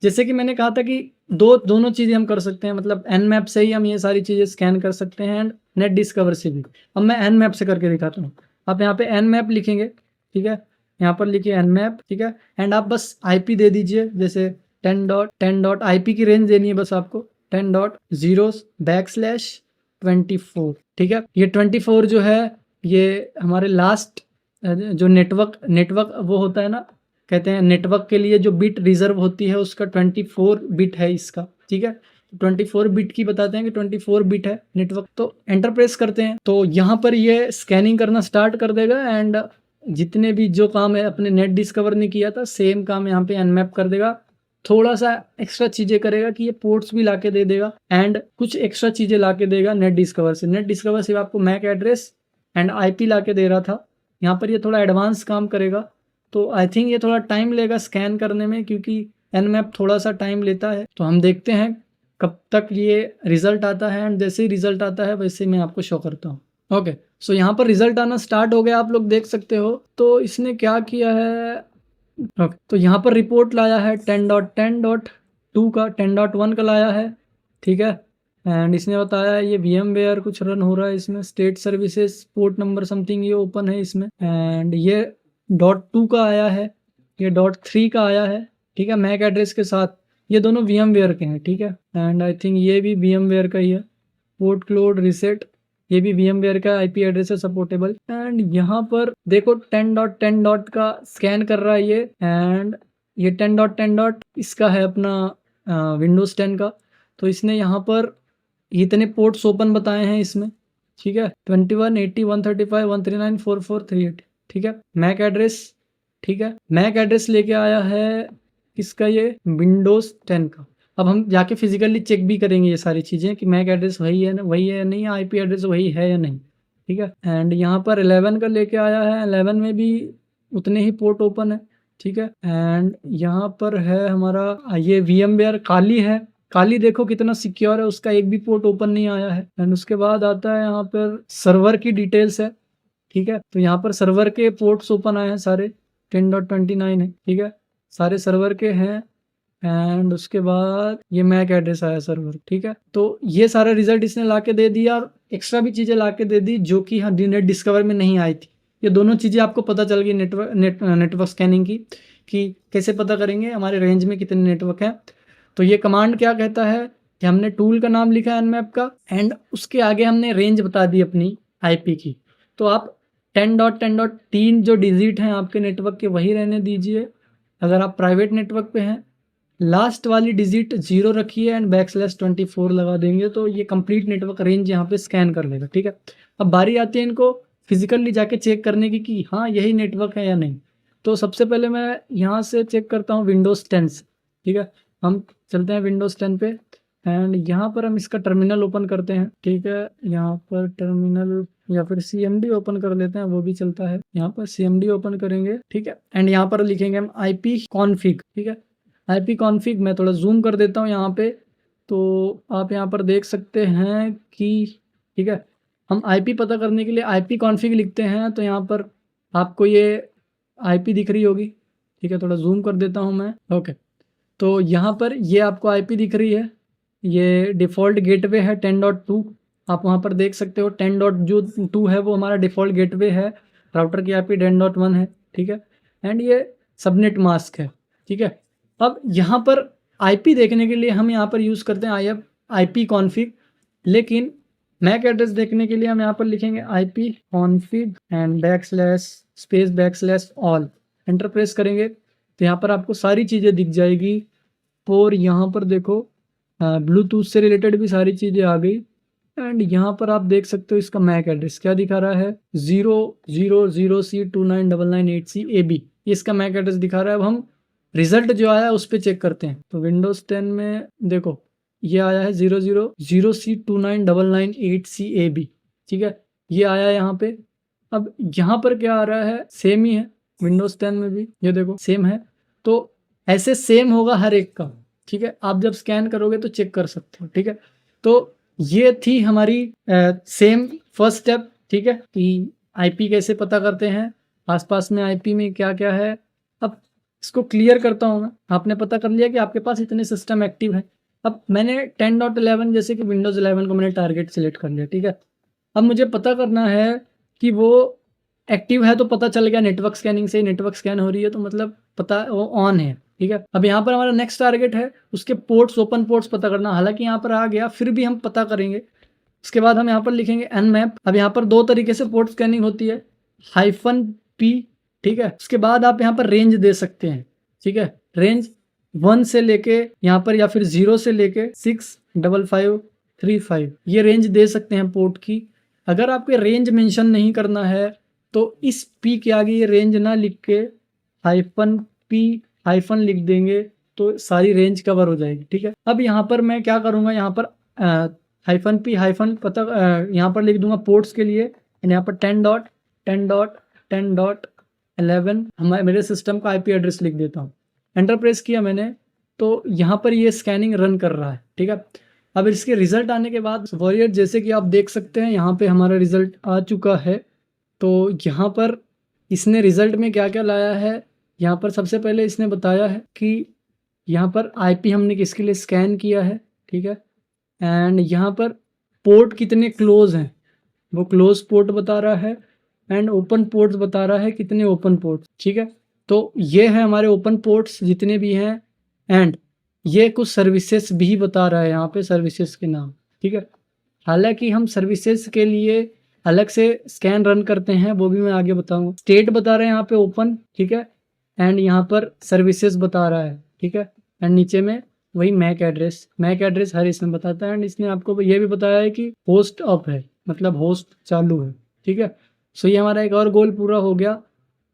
B: जैसे कि मैंने कहा था कि दोनों चीज़ें हम कर सकते हैं, मतलब nmap से ही हम ये सारी चीज़ें स्कैन कर सकते हैं एंड नेट डिस्कवर से भी। अब मैं nmap से करके दिखाता हूँ। आप यहाँ पे nmap लिखेंगे, ठीक है, यहाँ पर लिखिए nmap, ठीक है। एंड आप बस IP दे दीजिए, जैसे 10.10. IP की रेंज देनी है बस आपको 10.0/24, ठीक है। ये 24 जो है ये हमारे लास्ट जो नेटवर्क वो होता है ना, कहते हैं नेटवर्क के लिए जो बिट रिजर्व होती है उसका 24 बिट है इसका, ठीक है। 24 बिट की बताते हैं कि 24 बिट है नेटवर्क। तो एंटर प्रेस करते हैं तो यहाँ पर ये स्कैनिंग करना स्टार्ट कर देगा एंड जितने भी जो काम है अपने नेट डिस्कवर ने किया था सेम काम यहाँ पे nmap कर देगा। थोड़ा सा एक्स्ट्रा चीज़ें करेगा कि ये पोर्ट्स भी लाके दे देगा एंड कुछ एक्स्ट्रा चीज़ें लाके देगा नेट डिस्कवर से। नेट डिस्कवर से आपको मैक एड्रेस एंड IP लाके दे रहा था, यहाँ पर ये थोड़ा एडवांस काम करेगा। तो आई थिंक ये थोड़ा टाइम लेगा स्कैन करने में क्योंकि nmap थोड़ा सा टाइम लेता है। तो हम देखते हैं कब तक ये रिजल्ट आता है एंड जैसे ही रिजल्ट आता है वैसे मैं आपको शो करता हूँ। ओके, सो यहाँ पर रिजल्ट आना स्टार्ट हो गया, आप लोग देख सकते हो। तो इसने क्या किया है, ओके, तो यहाँ पर रिपोर्ट लाया है 10.10.2 का, 10.1 का लाया है, ठीक है। एंड इसने बताया ये VMware कुछ रन हो रहा है इसमें, state services port number something ये ओपन है इसमें। एंड ये .2 का आया है, ये .3 का आया है, ठीक है, मैक एड्रेस के साथ। ये दोनों VMware के हैं, ठीक है। एंड आई थिंक ये भी VMware का ही है। पोर्ट क्लोड रिसेट ये भी VMware का IP एड्रेस है सपोर्टेबल। एंड यहाँ पर देखो 10.10. का स्कैन कर रहा है ये, एंड ये 10.10. इसका है अपना विंडोज़ 10 का। तो इसने यहाँ पर इतने पोर्ट्स ओपन बताए हैं इसमें, ठीक है, 21, 80, 135, 139, 4438, ठीक है। मैक एड्रेस, ठीक है, मैक एड्रेस लेके आया है किसका, ये विंडोज़ 10 का। अब हम जाके फिजिकली चेक भी करेंगे ये सारी चीज़ें कि मैक एड्रेस वही है या नहीं, IP एड्रेस वही है या नहीं, ठीक है। एंड यहाँ पर 11 का लेके आया है, 11 में भी उतने ही पोर्ट ओपन है, ठीक है। एंड यहाँ पर है हमारा ये VMware काली है, काली देखो कितना सिक्योर है, उसका एक भी पोर्ट ओपन नहीं आया है। एंड उसके बाद आता है यहाँ पर सर्वर की डिटेल्स है, ठीक है। तो यहाँ पर सर्वर के पोर्ट्स ओपन आए हैं सारे, 10.29 है, ठीक है, सारे सर्वर के हैं। एंड उसके बाद ये मैक एड्रेस आया सर्वर, ठीक है। तो ये सारा रिजल्ट इसने लाके दे दिया और एक्स्ट्रा भी चीज़ें लाके दे दी जो कि हाँ नेट डिस्कवर में नहीं आई थी। ये दोनों चीज़ें आपको पता चल गई नेटवर्क स्कैनिंग की कि कैसे पता करेंगे हमारे रेंज में कितने नेटवर्क हैं। तो ये कमांड क्या कहता है कि हमने टूल का नाम लिखा है nmap का एंड उसके आगे हमने रेंज बता दी अपनी IP की। तो आप 10.10.3 जो डिजिट हैं आपके नेटवर्क के वही रहने दीजिए। अगर आप प्राइवेट नेटवर्क पे हैं लास्ट वाली डिजिट 0 रखिए एंड \24 लगा देंगे तो ये कंप्लीट नेटवर्क रेंज यहाँ पे स्कैन कर लेगा, ठीक है। अब बारी आती है इनको फिजिकली जाके चेक करने की कि हाँ यही नेटवर्क है या नहीं। तो सबसे पहले मैं यहाँ से चेक करता हूँ विंडोज़ 10 से, ठीक है। हम चलते हैं विंडोज़ 10 पे एंड यहाँ पर हम इसका टर्मिनल ओपन करते हैं, ठीक है। यहाँ पर टर्मिनल या फिर CMD ओपन कर लेते हैं, वो भी चलता है। यहाँ पर CMD ओपन करेंगे, ठीक है। एंड यहाँ पर लिखेंगे हम IP config, ठीक है, IP config। मैं थोड़ा जूम कर देता हूँ यहाँ पे, तो आप यहाँ पर देख सकते हैं कि ठीक है, हम IP पता करने के लिए IP config लिखते हैं तो यहाँ पर आपको ये IP दिख रही होगी, ठीक है। थोड़ा जूम कर देता हूँ मैं, ओके। तो यहाँ पर ये आपको आईपी दिख रही है, ये डिफ़ॉल्ट गेटवे है 10.2, आप वहाँ पर देख सकते हो 10.2 है वो हमारा डिफ़ॉल्ट गेटवे है, राउटर की आईपी 10.1 है, ठीक है। एंड ये सबनेट मास्क है, ठीक है। अब यहाँ पर आईपी देखने के लिए हम यहाँ पर यूज़ करते हैं आईपी कॉन्फ़िग, लेकिन मैक एड्रेस देखने के लिए हम यहाँ पर लिखेंगे IP config and \_all, enter press करेंगे तो यहाँ पर आपको सारी चीज़ें दिख जाएगी। और यहाँ पर देखो ब्लूटूथ से रिलेटेड भी सारी चीज़ें आ गई। एंड यहाँ पर आप देख सकते हो इसका मैक एड्रेस क्या दिखा रहा है, 000C299998C इसका मैक एड्रेस दिखा रहा है। अब हम रिजल्ट जो आया है उस पर चेक करते हैं। तो विंडोज़ 10 में देखो ये आया है 000C299998CAB, ठीक है, ये आया है यहाँ पे। अब यहाँ पर क्या आ रहा है, सेम ही है विंडोज़ 10 में भी, ये देखो सेम है। तो ऐसे सेम होगा हर एक का, ठीक है, आप जब स्कैन करोगे तो चेक कर सकते हो, ठीक है। तो ये थी हमारी सेम फर्स्ट स्टेप, ठीक है, कि आईपी कैसे पता करते हैं, आसपास में आईपी में क्या क्या है। अब इसको क्लियर करता हूँ मैं। आपने पता कर लिया कि आपके पास इतने सिस्टम एक्टिव हैं। अब मैंने 10.11 जैसे कि विंडोज़ 11 को मैंने टारगेट सेलेक्ट कर लिया, ठीक है। अब मुझे पता करना है कि वो एक्टिव है, तो पता चल गया नेटवर्क स्कैनिंग से, नेटवर्क स्कैन हो रही है तो मतलब पता वो ऑन है, ठीक है। अब यहाँ पर हमारा नेक्स्ट टारगेट है उसके पोर्ट्स, ओपन पोर्ट्स पता करना। हालांकि यहाँ पर आ गया, फिर भी हम पता करेंगे। उसके बाद हम यहाँ पर लिखेंगे nmap। अब यहाँ पर 2 तरीके से पोर्ट स्कैनिंग होती है, -p, ठीक है। उसके बाद आप यहाँ पर रेंज दे सकते हैं, ठीक है, रेंज 1 से लेके यहाँ पर, या फिर 0 से लेके 65535 ये रेंज दे सकते हैं पोर्ट की। अगर आपके रेंज मेंशन नहीं करना है तो इस p के आगे ये रेंज ना लिख के -p लिख देंगे तो सारी रेंज कवर हो जाएगी, ठीक है। अब यहाँ पर मैं क्या करूँगा, यहाँ पर -p पता यहाँ पर लिख दूंगा पोर्ट्स के लिए। यहाँ पर 10.10.10.11 मेरे सिस्टम का आईपी एड्रेस लिख देता हूँ। एंटर प्रेस किया मैंने तो यहाँ पर ये स्कैनिंग रन कर रहा है, ठीक है। अब इसके रिजल्ट आने के बाद वॉरियर, जैसे कि आप देख सकते हैं यहाँ पे हमारा रिजल्ट आ चुका है। तो यहाँ पर इसने रिजल्ट में क्या क्या लाया है, यहाँ पर सबसे पहले इसने बताया है कि यहाँ पर आईपी हमने किसके लिए स्कैन किया है, ठीक है। एंड यहाँ पर पोर्ट कितने क्लोज हैं वो क्लोज पोर्ट बता रहा है। एंड ओपन पोर्ट्स बता रहा है कितने ओपन पोर्ट्स, ठीक है। तो ये है हमारे ओपन पोर्ट्स जितने भी हैं। एंड ये कुछ सर्विसेज भी बता रहा है यहाँ पे, सर्विसेज के नाम, ठीक है। हालांकि हम सर्विसेज के लिए अलग से स्कैन रन करते हैं, वो भी मैं आगे बताऊंगा। स्टेट बता रहे हैं यहाँ पे ओपन, ठीक है। एंड यहाँ पर सर्विसेज बता रहा है, ठीक है। एंड नीचे में वही मैक एड्रेस हर इसमें बताता है। एंड इसने आपको ये भी बताया है कि होस्ट अप है, मतलब होस्ट चालू है, ठीक है। सो ये हमारा एक और गोल पूरा हो गया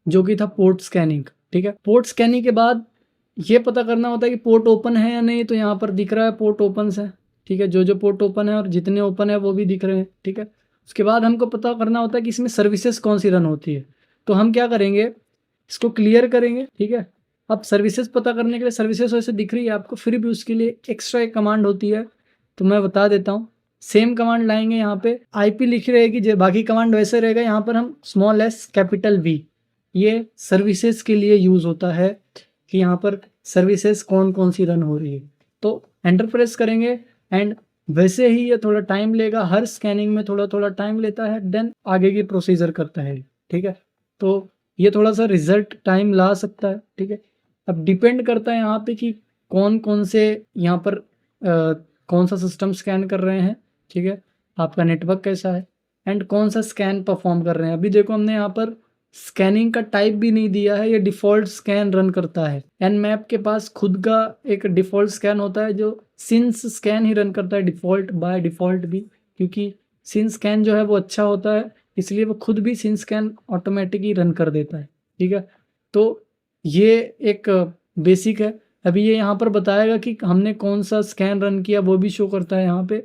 B: जो कि था पोर्ट स्कैनिंग, ठीक है। पोर्ट स्कैनिंग के बाद ये पता करना होता है कि पोर्ट ओपन है या नहीं। तो यहाँ पर दिख रहा है पोर्ट ओपन है, ठीक है, जो पोर्ट ओपन है और जितने ओपन है वो भी दिख रहे हैं, ठीक है। उसके बाद हमको पता करना होता है कि इसमें सर्विसेज कौन सी रन होती है। तो हम क्या करेंगे, इसको क्लियर करेंगे, ठीक है। अब सर्विसेज पता करने के लिए सर्विसेज वैसे दिख रही है आपको, फिर भी उसके लिए एक्स्ट्रा एक कमांड होती है, तो मैं बता देता हूँ। सेम कमांड लाएंगे, यहाँ पे आईपी लिखी रहेगी, बाकी कमांड वैसे रहेगा। यहाँ पर हम s V, ये सर्विसेज के लिए यूज़ होता है कि यहाँ पर सर्विसेज कौन कौन सी रन हो रही है। तो एंटर प्रेस करेंगे। एंड वैसे ही ये थोड़ा टाइम लेगा, हर स्कैनिंग में थोड़ा थोड़ा टाइम लेता है, देन आगे की प्रोसीजर करता है, ठीक है। तो ये थोड़ा सा रिजल्ट टाइम ला सकता है, ठीक है। अब डिपेंड करता है यहाँ पे कि कौन कौन से यहाँ पर कौन सा सिस्टम स्कैन कर रहे हैं, ठीक है, आपका नेटवर्क कैसा है एंड कौन सा स्कैन परफॉर्म कर रहे हैं। अभी देखो हमने यहाँ पर स्कैनिंग का टाइप भी नहीं दिया है, ये डिफ़ॉल्ट स्कैन रन करता है। nmap के पास खुद का एक डिफ़ॉल्ट स्कैन होता है जो सिंस स्कैन ही रन करता है डिफ़ॉल्ट, बाय डिफ़ॉल्ट भी, क्योंकि सिंस स्कैन जो है वो अच्छा होता है, इसलिए वो खुद भी सिंस स्कैन ऑटोमेटिक ही रन कर देता है, ठीक है। तो ये एक बेसिक है। अभी ये यहाँ पर बताएगा कि हमने कौन सा स्कैन रन किया, वो भी शो करता है यहाँ पे,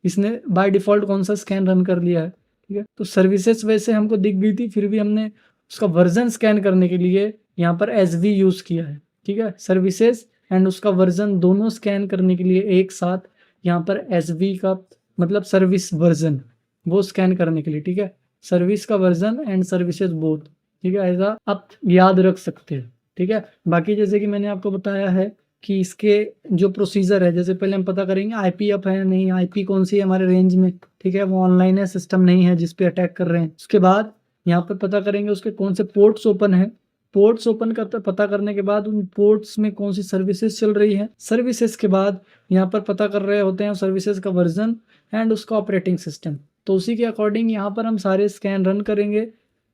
B: इसने बाय डिफ़ॉल्ट कौन सा स्कैन रन कर लिया है, ठीक है। तो सर्विसेज वैसे हमको दिख गई थी, फिर भी हमने उसका वर्जन स्कैन करने के लिए यहाँ पर SV यूज़ किया है, ठीक है। सर्विसेज एंड उसका वर्जन दोनों स्कैन करने के लिए एक साथ यहाँ पर SV का मतलब सर्विस वर्जन, वो स्कैन करने के लिए, ठीक है। सर्विस का वर्जन एंड सर्विसेज बोथ, ठीक है, ऐसा आप याद रख सकते हैं, ठीक है। बाकी जैसे कि मैंने आपको बताया है कि इसके जो प्रोसीजर है, जैसे पहले हम पता करेंगे आईपी अप है या नहीं, आईपी कौन सी है हमारे रेंज में, ठीक है, वो ऑनलाइन है, सिस्टम नहीं है जिस पे अटैक कर रहे हैं। उसके बाद यहाँ पर पता करेंगे उसके कौन से पोर्ट्स ओपन है, पोर्ट्स ओपन का पता करने के बाद उन पोर्ट्स में कौन सी सर्विसेज चल रही है, सर्विसेज के बाद यहाँ पर पता कर रहे होते हैं सर्विसेज का वर्जन एंड उसका ऑपरेटिंग सिस्टम। तो उसी के अकॉर्डिंग यहाँ पर हम सारे स्कैन रन करेंगे।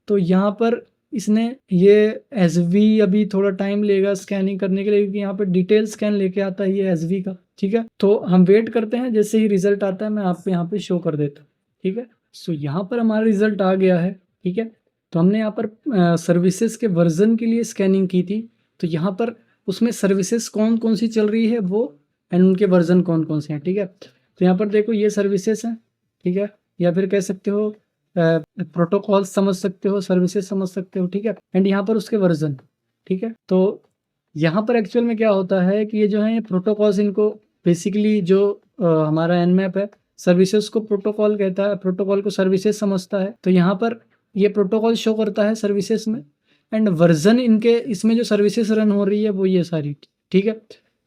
B: तो यहाँ पर इसने ये एसवी अभी थोड़ा टाइम लेगा स्कैनिंग करने के लिए, क्योंकि यहाँ पर डिटेल स्कैन लेके आता है ये एसवी का, ठीक है। तो हम वेट करते हैं, जैसे ही रिजल्ट आता है मैं आपको यहाँ पे शो कर देता हूँ, ठीक है। सो यहाँ पर हमारा रिजल्ट आ गया है, ठीक है। तो हमने यहाँ पर सर्विसेज के वर्जन के लिए स्कैनिंग की थी, तो यहाँ पर उसमें सर्विसेज कौन कौन सी चल रही है वो एंड उनके वर्जन कौन कौन से हैं, ठीक है। तो यहाँ पर देखो ये सर्विसेज हैं, ठीक है, या फिर कह सकते हो प्रोटोकॉल समझ सकते हो, सर्विसेज समझ सकते हो, ठीक है। एंड यहाँ पर उसके वर्जन, ठीक है। तो यहाँ पर एक्चुअल में क्या होता है कि ये जो है ये प्रोटोकॉल्स, इनको बेसिकली जो हमारा एनमैप है सर्विसेज को प्रोटोकॉल कहता है, प्रोटोकॉल को सर्विसेज समझता है। तो यहाँ पर ये प्रोटोकॉल शो करता है सर्विसेज में एंड वर्जन इनके इसमें जो सर्विसेज रन हो रही है वो ये सारी, ठीक है।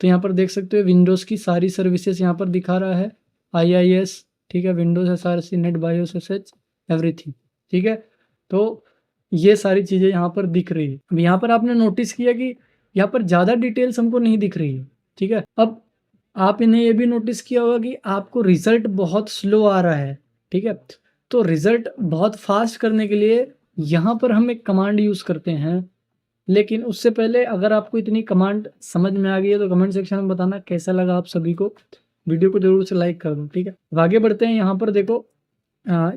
B: तो यहाँ पर देख सकते हो विंडोज़ की सारी सर्विसेज यहाँ पर दिखा रहा है, IIS, ठीक है, Windows SRC, net BIOS SH, everything, ठीक है। तो ये सारी चीज़ें यहाँ पर दिख रही है। अब यहाँ पर आपने नोटिस किया कि यहाँ पर ज़्यादा डिटेल्स हमको नहीं दिख रही है, ठीक है। अब आपने ये भी नोटिस किया होगा कि आपको रिजल्ट बहुत स्लो आ रहा है, ठीक है। तो रिजल्ट बहुत फास्ट करने के लिए यहाँ पर हम एक कमांड यूज़ करते हैं, लेकिन उससे पहले अगर आपको इतनी कमांड समझ में आ गई है तो कमेंट सेक्शन में बताना कैसा लगा आप सभी को। वीडियो को जरूर से लाइक कर दो, ठीक है। अब आगे बढ़ते हैं। यहाँ पर देखो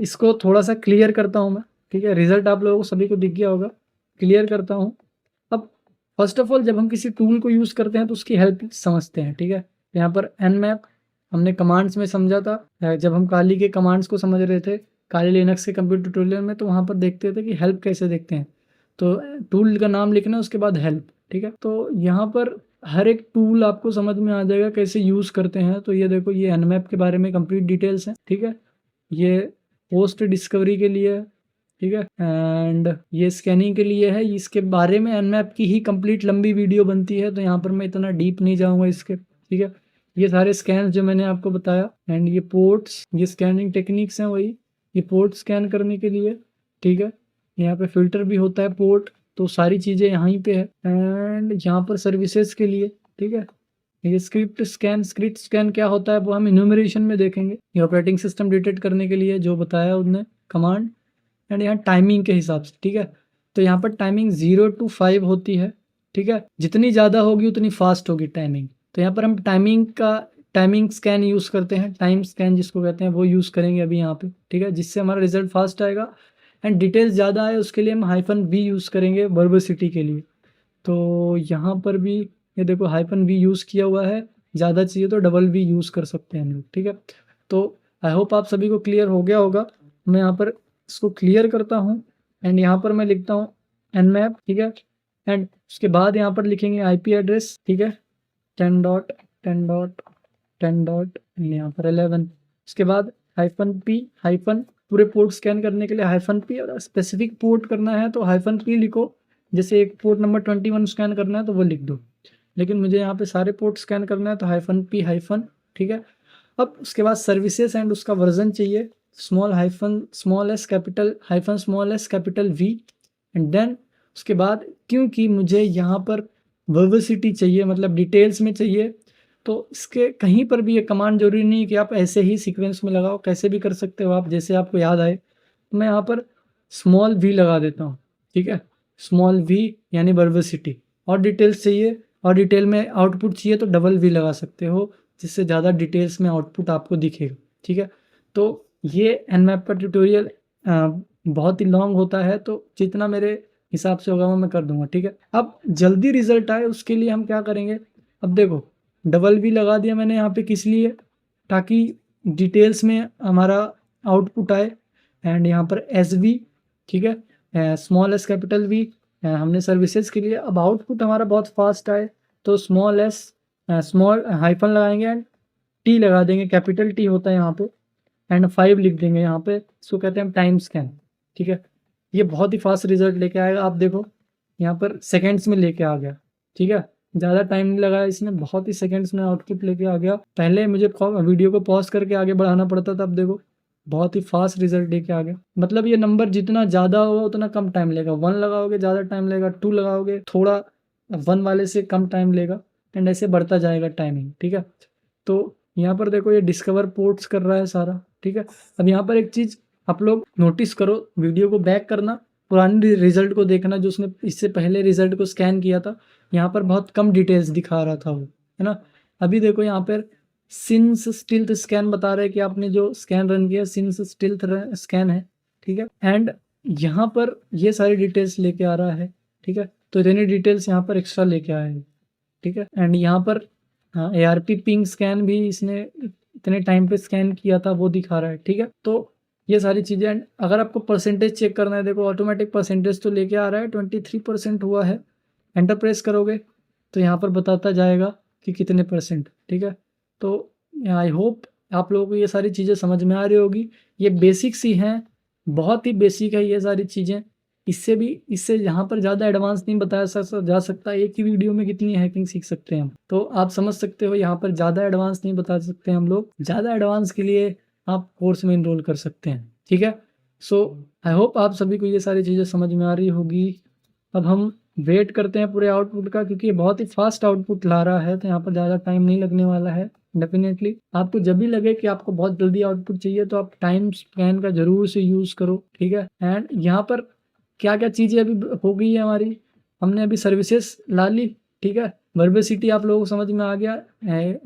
B: इसको थोड़ा सा क्लियर करता हूँ मैं, ठीक है। रिजल्ट आप लोगों को सभी को दिख गया होगा, क्लियर करता हूँ। अब फर्स्ट ऑफ ऑल जब हम किसी टूल को यूज़ करते हैं तो उसकी हेल्प समझते हैं, ठीक है। यहाँ पर nmap हमने कमांड्स में समझा था, जब हम काली के कमांड्स को समझ रहे थे काली लिनक्स के कंप्यूटर ट्यूटोरियल में, तो वहाँ पर देखते थे कि हेल्प कैसे देखते हैं। तो टूल का नाम लिखना उसके बाद हेल्प, ठीक है। तो यहाँ पर हर एक टूल आपको समझ में आ जाएगा कैसे यूज़ करते हैं। तो ये देखो ये nmap के बारे में कंप्लीट डिटेल्स हैं, ठीक है। ये पोस्ट डिस्कवरी के लिए है, ठीक है, एंड ये स्कैनिंग के लिए है। इसके बारे में nmap की ही कंप्लीट लंबी वीडियो बनती है, तो यहाँ पर मैं इतना डीप नहीं जाऊँगा इसके, ठीक है। ये सारे स्कैन जो मैंने आपको बताया एंड ये पोर्ट्स, ये स्कैनिंग टेक्निक्स हैं वही, ये पोर्ट स्कैन करने के लिए, ठीक है। यहाँ पे फिल्टर भी होता है पोर्ट, तो सारी चीज़ें यहाँ पे है। एंड यहाँ पर सर्विसेज के लिए, ठीक है, ये स्क्रिप्ट स्कैन क्या होता है वो हम इन्यूमरेशन में देखेंगे। ये ऑपरेटिंग सिस्टम डिटेक्ट करने के लिए जो बताया उनने कमांड। एंड यहाँ टाइमिंग के हिसाब से, ठीक है। तो यहाँ पर टाइमिंग 0 to 5 होती है, ठीक है। जितनी ज़्यादा होगी उतनी फास्ट होगी टाइमिंग। तो यहाँ पर हम टाइमिंग स्कैन यूज़ करते हैं, टाइम स्कैन जिसको कहते हैं वो यूज़ करेंगे अभी यहाँ पे, ठीक है, जिससे हमारा रिजल्ट फास्ट आएगा। एंड डिटेल्स ज़्यादा आए उसके लिए हम -v यूज़ करेंगे वर्बसिटी के लिए। तो यहाँ पर भी ये देखो -v यूज़ किया हुआ है, ज़्यादा चाहिए तो $v यूज़ कर सकते हैं हम लोग, ठीक है। तो आई होप आप सभी को क्लियर हो गया होगा। मैं यहाँ पर इसको क्लियर करता हूँ एंड यहाँ पर मैं लिखता हूँ nmap, ठीक है। एंड उसके बाद यहाँ पर लिखेंगे IP एड्रेस, ठीक है, 10.10.10. यहाँ पर 11। उसके बाद -p पूरे पोर्ट स्कैन करने के लिए -p, और स्पेसिफिक पोर्ट करना है तो -p लिखो। जैसे एक पोर्ट नंबर 21 स्कैन करना है तो वो लिख दो, लेकिन मुझे यहाँ पे सारे पोर्ट स्कैन करना है तो -p, ठीक है। अब उसके बाद सर्विसेज एंड उसका वर्जन चाहिए, small s capital V। And then उसके बाद क्योंकि मुझे यहाँ पर वर्बसिटी चाहिए, मतलब डिटेल्स में चाहिए, तो इसके कहीं पर भी ये कमांड जरूरी नहीं कि आप ऐसे ही सीक्वेंस में लगाओ, कैसे भी कर सकते हो आप, जैसे आपको याद आए। तो मैं यहाँ पर स्मॉल v लगा देता हूँ, ठीक है, स्मॉल v यानी वर्बसिटी। और डिटेल्स चाहिए और डिटेल में आउटपुट चाहिए तो $v लगा सकते हो, जिससे ज़्यादा डिटेल्स में आउटपुट आपको दिखेगा, ठीक है। तो ये nmap का ट्यूटोरियल बहुत ही लॉन्ग होता है, तो जितना मेरे हिसाब से होगा वो मैं कर दूंगा, ठीक है। अब जल्दी रिजल्ट आए उसके लिए हम क्या करेंगे, अब देखो $v लगा दिया मैंने यहाँ पे, किस लिए, ताकि डिटेल्स में हमारा आउटपुट आए। एंड यहाँ पर SV, ठीक है, स्मॉल s कैपिटल V हमने सर्विसेज के लिए। अब आउटपुट हमारा बहुत फास्ट आए तो स्मॉल हाइफन लगाएंगे एंड T लगा देंगे, कैपिटल T होता है यहाँ पे, एंड 5 लिख देंगे यहाँ पे। इसको कहते हैं टाइम स्कैन, ठीक है। ये बहुत ही फास्ट रिजल्ट लेके आएगा। आप देखो यहाँ पर सेकेंड्स में लेके आ गया, ठीक है। ज़्यादा टाइम नहीं लगाया इसने, बहुत ही सेकंड्स में आउटपुट लेके आ गया। पहले मुझे वीडियो को पॉज करके आगे बढ़ाना पड़ता था, अब देखो बहुत ही फास्ट रिजल्ट लेके आ गया। मतलब ये नंबर जितना ज़्यादा होगा उतना कम टाइम लेगा। 1 लगाओगे ज़्यादा टाइम लेगा, 2 लगाओगे थोड़ा 1 वाले से कम टाइम लेगा, एंड ऐसे बढ़ता जाएगा टाइमिंग, ठीक है। तो यहाँ पर देखो ये डिस्कवर पोर्ट्स कर रहा है सारा, ठीक है। अब यहाँ पर एक चीज़ आप लोग नोटिस करो, वीडियो को बैक करना, पुराने रिजल्ट को देखना जो उसने इससे पहले रिजल्ट को स्कैन किया था। यहाँ पर बहुत कम डिटेल्स दिखा रहा था वो, है ना। अभी देखो यहाँ पर सिंस स्टिल्थ स्कैन बता रहा है कि आपने जो स्कैन रन किया सिंस स्टिल्थ स्कैन है, ठीक है। एंड यहाँ पर ये सारी डिटेल्स लेके आ रहा है, ठीक है। तो इतनी डिटेल्स यहाँ पर एक्स्ट्रा लेके आया है, ठीक है। एंड यहाँ पर हाँ ARP पिंग स्कैन भी इसने इतने टाइम पे स्कैन किया था वो दिखा रहा है, ठीक है। तो ये सारी चीज़ें। एंड अगर आपको परसेंटेज चेक करना है, देखो ऑटोमेटिक परसेंटेज तो लेके आ रहा है, 23% हुआ है। एंटर प्रेस करोगे तो यहाँ पर बताता जाएगा कि कितने परसेंट, ठीक है। तो आई होप आप लोगों को ये सारी चीज़ें समझ में आ रही होगी। ये बेसिक्स ही हैं, बहुत ही बेसिक है ये सारी चीज़ें। इससे यहाँ पर ज़्यादा एडवांस नहीं बताया जा सकता। एक ही वीडियो में कितनी हैकिंग सीख सकते हैं हम, तो आप समझ सकते हो यहाँ पर ज़्यादा एडवांस नहीं बता सकते हम लोग। ज़्यादा एडवांस के लिए आप कोर्स में इनरोल कर सकते हैं, ठीक है। सो आई होप आप सभी को ये सारी चीज़ें समझ में आ रही होगी। अब हम वेट करते हैं पूरे आउटपुट का, क्योंकि ये बहुत ही फास्ट आउटपुट ला रहा है, तो यहाँ पर ज़्यादा टाइम नहीं लगने वाला है। डेफिनेटली आपको जब भी लगे कि आपको बहुत जल्दी आउटपुट चाहिए तो आप टाइम स्कैन का ज़रूर से यूज़ करो, ठीक है। एंड यहाँ पर क्या क्या चीज़ें अभी हो गई है हमारी, हमने अभी सर्विसेज ला ली, ठीक है। वर्बसिटी आप लोगों को समझ में आ गया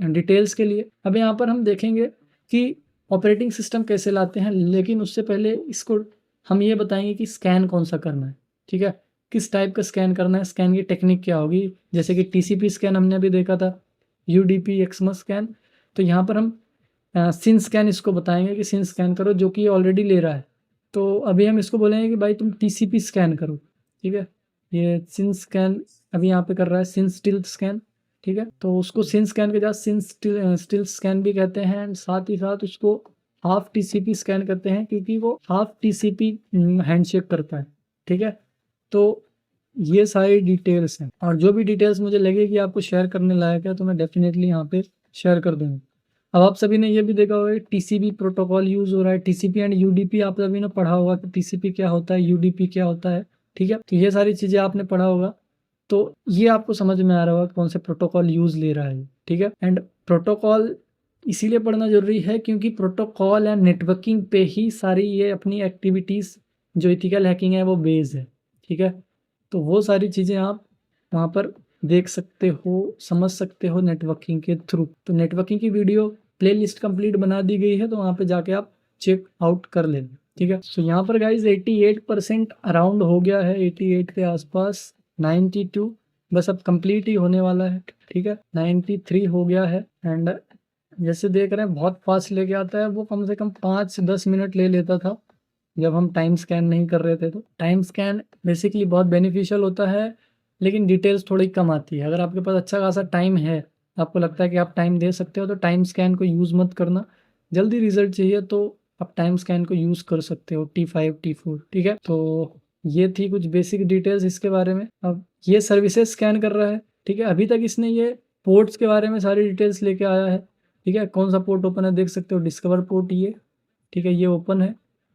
B: डिटेल्स के लिए। अब यहाँ पर हम देखेंगे कि ऑपरेटिंग सिस्टम कैसे लाते हैं, लेकिन उससे पहले इसको हम ये बताएंगे कि स्कैन कौन सा करना है, ठीक है। किस टाइप का स्कैन करना है, स्कैन की टेक्निक क्या होगी। जैसे कि TCP स्कैन हमने अभी देखा था, UDP एक्समस स्कैन। तो यहाँ पर हम सिन स्कैन इसको बताएंगे कि सिन स्कैन करो, जो कि ऑलरेडी ले रहा है। तो अभी हम इसको बोलेंगे कि भाई तुम TCP स्कैन करो, ठीक है। ये सिन स्कैन अभी यहाँ पे कर रहा है, सिन स्टिल्थ स्कैन, ठीक है। तो उसको सिन स्कैन के साथ सिन स्टिल्थ स्कैन भी कहते हैं, एंड साथ ही साथ उसको हाफ TCP स्कैन करते हैं, क्योंकि वो हाफ TCP हैंडशेक करता है, ठीक है। तो ये सारी डिटेल्स हैं, और जो भी डिटेल्स मुझे लगे कि आपको शेयर करने लायक है तो मैं डेफिनेटली यहाँ पे शेयर कर दूँगा। अब आप सभी ने ये भी देखा होगा TCP प्रोटोकॉल यूज़ हो रहा है। TCP एंड UDP आप सभी ने पढ़ा होगा कि TCP क्या होता है, UDP क्या होता है, ठीक है। तो ये सारी चीज़ें आपने पढ़ा होगा, तो ये आपको समझ में आ रहा होगा कौन से प्रोटोकॉल यूज़ ले रहा है, ठीक है। एंड प्रोटोकॉल इसीलिए पढ़ना ज़रूरी है क्योंकि प्रोटोकॉल एंड नेटवर्किंग पे ही सारी ये अपनी एक्टिविटीज़ जो इथिकल हैकिंग है वो बेस्ड है, ठीक है। तो वो सारी चीज़ें आप वहाँ पर देख सकते हो, समझ सकते हो नेटवर्किंग के थ्रू। तो नेटवर्किंग की वीडियो प्लेलिस्ट कंप्लीट बना दी गई है, तो वहाँ पे जाके आप चेक आउट कर लेना, ठीक है। सो यहाँ पर गाइज 88% अराउंड हो गया है, 88 के आसपास, 92 बस अब कंप्लीट ही होने वाला है, ठीक है। 93 हो गया है। एंड जैसे देख रहे हैं बहुत फास्ट लेके आता है वो, कम से कम 5-10 मिनट ले लेता था जब हम टाइम स्कैन नहीं कर रहे थे। तो टाइम स्कैन बेसिकली बहुत बेनिफिशियल होता है, लेकिन डिटेल्स थोड़ी कम आती है। अगर आपके पास अच्छा खासा टाइम है, आपको लगता है कि आप टाइम दे सकते हो, तो टाइम स्कैन को यूज़ मत करना। जल्दी रिजल्ट चाहिए तो आप टाइम स्कैन को यूज़ कर सकते हो, T5 T4, ठीक है। तो ये थी कुछ बेसिक डिटेल्स इसके बारे में। अब ये सर्विसेज स्कैन कर रहा है, ठीक है। अभी तक इसने ये पोर्ट्स के बारे में सारी डिटेल्स लेके आया है, ठीक है। कौन सा पोर्ट ओपन है देख सकते हो, डिस्कवर पोर्ट ये, ठीक है, ये ओपन है,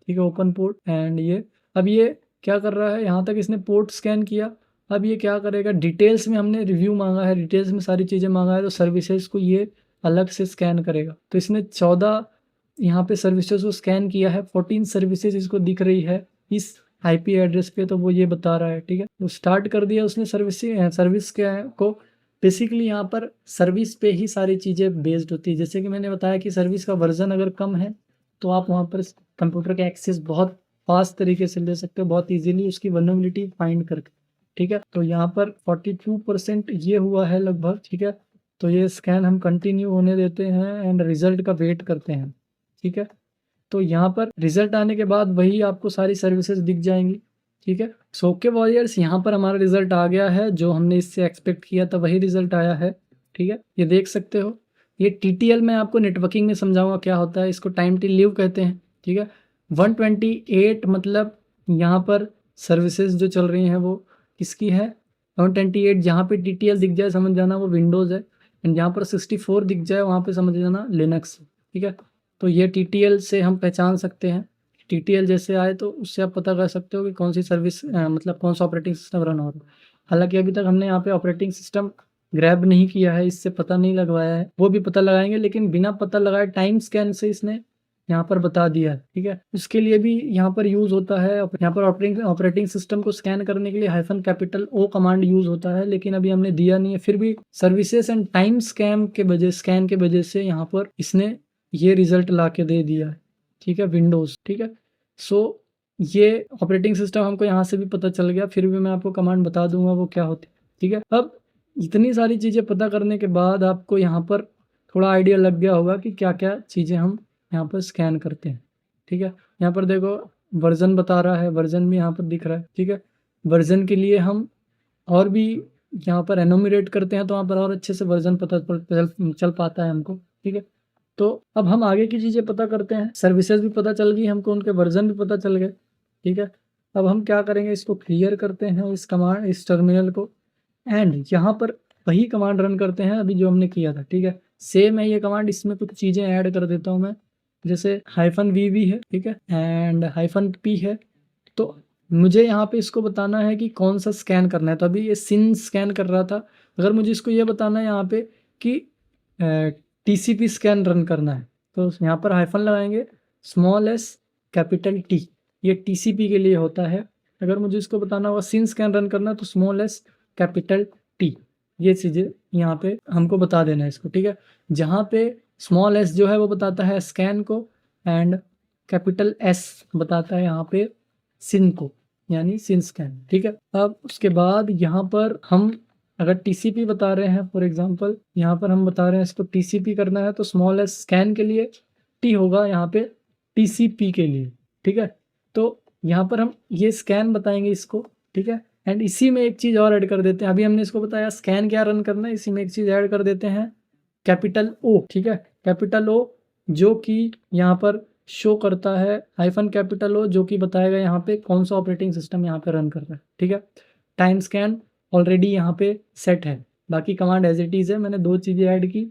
B: ठीक है, ओपन पोर्ट। एंड ये अब ये क्या कर रहा है, यहाँ तक इसने पोर्ट स्कैन किया। अब ये क्या करेगा, डिटेल्स में हमने रिव्यू मांगा है, डिटेल्स में सारी चीज़ें मांगा है, तो सर्विसेज को ये अलग से स्कैन करेगा। तो इसने 14 यहाँ पे सर्विसेज को स्कैन किया है, 14 सर्विसेज इसको दिख रही है इस IP एड्रेस पे, तो वो ये बता रहा है, ठीक है। तो स्टार्ट कर दिया उसने सर्विस को। बेसिकली यहाँ पर सर्विस पे ही सारी चीज़ें बेस्ड होती है। जैसे कि मैंने बताया कि सर्विस का वर्जन अगर कम है तो आप वहाँ पर कंप्यूटर का एक्सेस बहुत फास्ट तरीके से ले सकते हो, बहुत ईजिली उसकी वल्नरेबिलिटी फाइंड करके, ठीक है। तो यहाँ पर 42% ये हुआ है लगभग, ठीक है। तो ये स्कैन हम कंटिन्यू होने देते हैं एंड रिजल्ट का वेट करते हैं, ठीक है। तो यहाँ पर रिजल्ट आने के बाद वही आपको सारी सर्विसेज दिख जाएंगी, ठीक है। सो ओके वॉरियर्स, यहाँ पर हमारा रिजल्ट आ गया है, जो हमने इससे एक्सपेक्ट किया था वही रिजल्ट आया है, ठीक है। ये देख सकते हो, ये TTL मैं आपको नेटवर्किंग में समझाऊंगा क्या होता है। इसको टाइम टिल लीव कहते हैं, ठीक है। 128 मतलब यहाँ पर सर्विसेज जो चल रही हैं वो किसकी है, 728 जहाँ पे TTL दिख जाए समझ जाना वो विंडोज़ है, एंड जहाँ पर 64 दिख जाए वहाँ पे समझ जाना लिनक्स, ठीक है। तो ये TTL से हम पहचान सकते हैं, TTL जैसे आए तो उससे आप पता कर सकते हो कि कौन सी सर्विस मतलब कौन सा ऑपरेटिंग सिस्टम रन हो रहा है। हालांकि अभी तक हमने यहाँ पे ऑपरेटिंग सिस्टम ग्रैब नहीं किया है, इससे पता नहीं लगवाया है, वो भी पता लगाएंगे, लेकिन बिना पता लगाए टाइम स्कैन से इसने यहाँ पर बता दिया है, ठीक है। उसके लिए भी यहाँ पर यूज़ होता है, यहाँ पर ऑपरेटिंग सिस्टम को स्कैन करने के लिए -O कमांड यूज़ होता है, लेकिन अभी हमने दिया नहीं है। फिर भी सर्विसेज एंड टाइम स्कैन के वजह से यहाँ पर इसने ये रिजल्ट ला के दे दिया है, ठीक है, विंडोज़, ठीक है। सो ये ऑपरेटिंग सिस्टम हमको यहाँ से भी पता चल गया, फिर भी मैं आपको कमांड बता दूंगा वो क्या होती है, ठीक है। अब इतनी सारी चीज़ें पता करने के बाद आपको यहाँ पर थोड़ा आइडिया लग गया होगा कि क्या क्या चीज़ें हम यहाँ पर स्कैन करते हैं, ठीक है। यहाँ पर देखो वर्जन बता रहा है, वर्जन भी यहाँ पर दिख रहा है, ठीक है। वर्जन के लिए हम और भी यहाँ पर एनोमिरेट करते हैं तो वहाँ पर और अच्छे से वर्जन पता चल पाता है हमको, ठीक है। तो अब हम आगे की चीज़ें पता करते हैं, सर्विसेज भी पता चल गई हमको, उनके वर्जन भी पता चल गए, ठीक है। अब हम क्या करेंगे, इसको क्लियर करते हैं इस टर्मिनल को, एंड यहाँ पर वही कमांड रन करते हैं अभी जो हमने किया था, ठीक है। सेम है ये कमांड, इसमें कुछ चीज़ें ऐड कर देता हूँ मैं, जैसे -v भी है, ठीक है, एंड -p है। तो मुझे यहाँ पे इसको बताना है कि कौन सा स्कैन करना है। तो अभी ये सिन स्कैन कर रहा था, अगर मुझे इसको ये बताना है यहाँ पे कि TCP स्कैन रन करना है, तो यहाँ पर हाइफन लगाएंगे, s कैपिटल T, ये TCP के लिए होता है। अगर मुझे इसको बताना होगा सिन स्कैन रन करना है तो s कैपिटल T, ये चीज़ें यहाँ पे हमको बता देना है इसको, ठीक है। जहाँ पे s जो है वो बताता है स्कैन को, एंड कैपिटल S बताता है यहाँ पे सिन को, यानी सिन स्कैन, ठीक है। अब उसके बाद यहाँ पर हम अगर TCP बता रहे हैं, फॉर एग्जांपल यहाँ पर हम बता रहे हैं इसको TCP करना है, तो s स्कैन के लिए, T होगा यहाँ पे TCP के लिए, ठीक है। तो यहाँ पर हम ये स्कैन बताएंगे इसको, ठीक है। एंड इसी में एक चीज़ और ऐड कर देते हैं, अभी हमने इसको बताया स्कैन क्या रन करना है, इसी में एक चीज़ ऐड कर देते हैं कैपिटल O, ठीक है, कैपिटल O जो कि यहाँ पर शो करता है कैपिटल O जो कि बताएगा यहाँ पे कौन सा ऑपरेटिंग सिस्टम यहाँ पे रन कर रहा है, ठीक है। टाइम स्कैन ऑलरेडी यहाँ पे सेट है, बाकी कमांड एज इट इज़ है, मैंने दो चीज़ें ऐड की,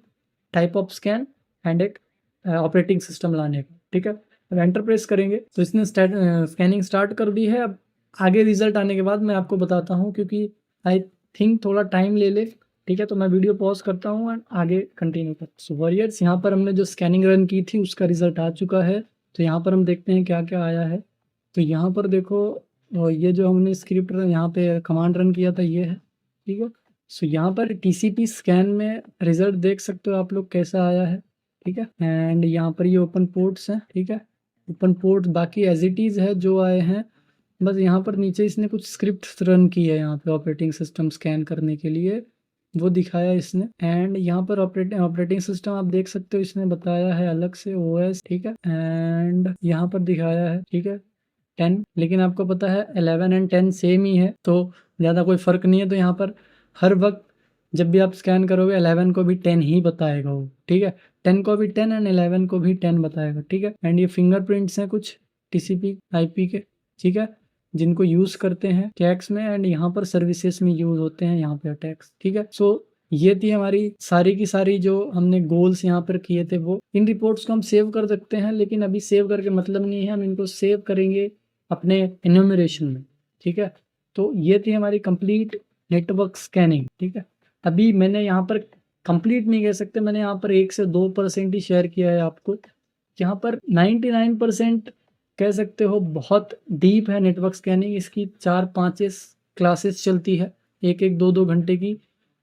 B: टाइप ऑफ स्कैन एंड एक ऑपरेटिंग सिस्टम लाने का, ठीक है। अब एंटर प्रेस करेंगे तो इसने स्कैनिंग स्टार्ट कर दी है। अब आगे रिजल्ट आने के बाद मैं आपको बताता हूँ, क्योंकि आई थिंक थोड़ा टाइम ले, ठीक है। तो मैं वीडियो पॉज करता हूँ एंड आगे कंटिन्यू करता हूँ। सो वॉरियर्स, यहाँ पर हमने जो स्कैनिंग रन की थी उसका रिजल्ट आ चुका है। तो यहाँ पर हम देखते हैं क्या क्या आया है। तो यहाँ पर देखो, ये जो हमने स्क्रिप्ट यहाँ पे कमांड रन किया था ये है, ठीक है। सो यहाँ पर TCP स्कैन में रिजल्ट देख सकते हो आप लोग कैसा आया है, ठीक है। एंड यहाँ पर ये ओपन पोर्ट्स हैं, ठीक है, ओपन पोर्ट बाकी एज इट इज़ है जो आए हैं, बस यहाँ पर नीचे इसने कुछ स्क्रिप्ट रन की है यहाँ पे ऑपरेटिंग सिस्टम स्कैन करने के लिए, वो दिखाया इसने। एंड यहाँ पर ऑपरेटिंग सिस्टम आप देख सकते हो इसने बताया है अलग से OS, ठीक है। एंड यहाँ पर दिखाया है, ठीक है, 10, लेकिन आपको पता है 11 एंड 10 सेम ही है, तो ज़्यादा कोई फ़र्क नहीं है। तो यहाँ पर हर वक्त जब भी आप स्कैन करोगे 11 को भी 10 ही बताएगा वो, ठीक है, 10 को भी 10 एंड 11 को भी 10 बताएगा, ठीक है। एंड ये फिंगरप्रिंट्स हैं कुछ TCP IP के, ठीक है, जिनको यूज़ करते हैं अटैक्स में, एंड यहाँ पर सर्विसेज में यूज़ होते हैं यहाँ पे अटैक्स, ठीक है। सो ये थी हमारी सारी की सारी जो हमने गोल्स यहाँ पर किए थे वो। इन रिपोर्ट्स को हम सेव कर सकते हैं, लेकिन अभी सेव करके मतलब नहीं है, हम इनको सेव करेंगे अपने एन्यूमरेशन में, ठीक है। तो ये थी हमारी कंप्लीट नेटवर्क स्कैनिंग, ठीक है। अभी मैंने यहाँ पर कंप्लीट नहीं कह सकते, मैंने यहाँ पर 1 से 2% ही शेयर किया है आपको। यहाँ पर 99% कह सकते हो बहुत डीप है नेटवर्क स्कैनिंग। इसकी 4-5 क्लासेस चलती है, 1-1, 2-2 घंटे की,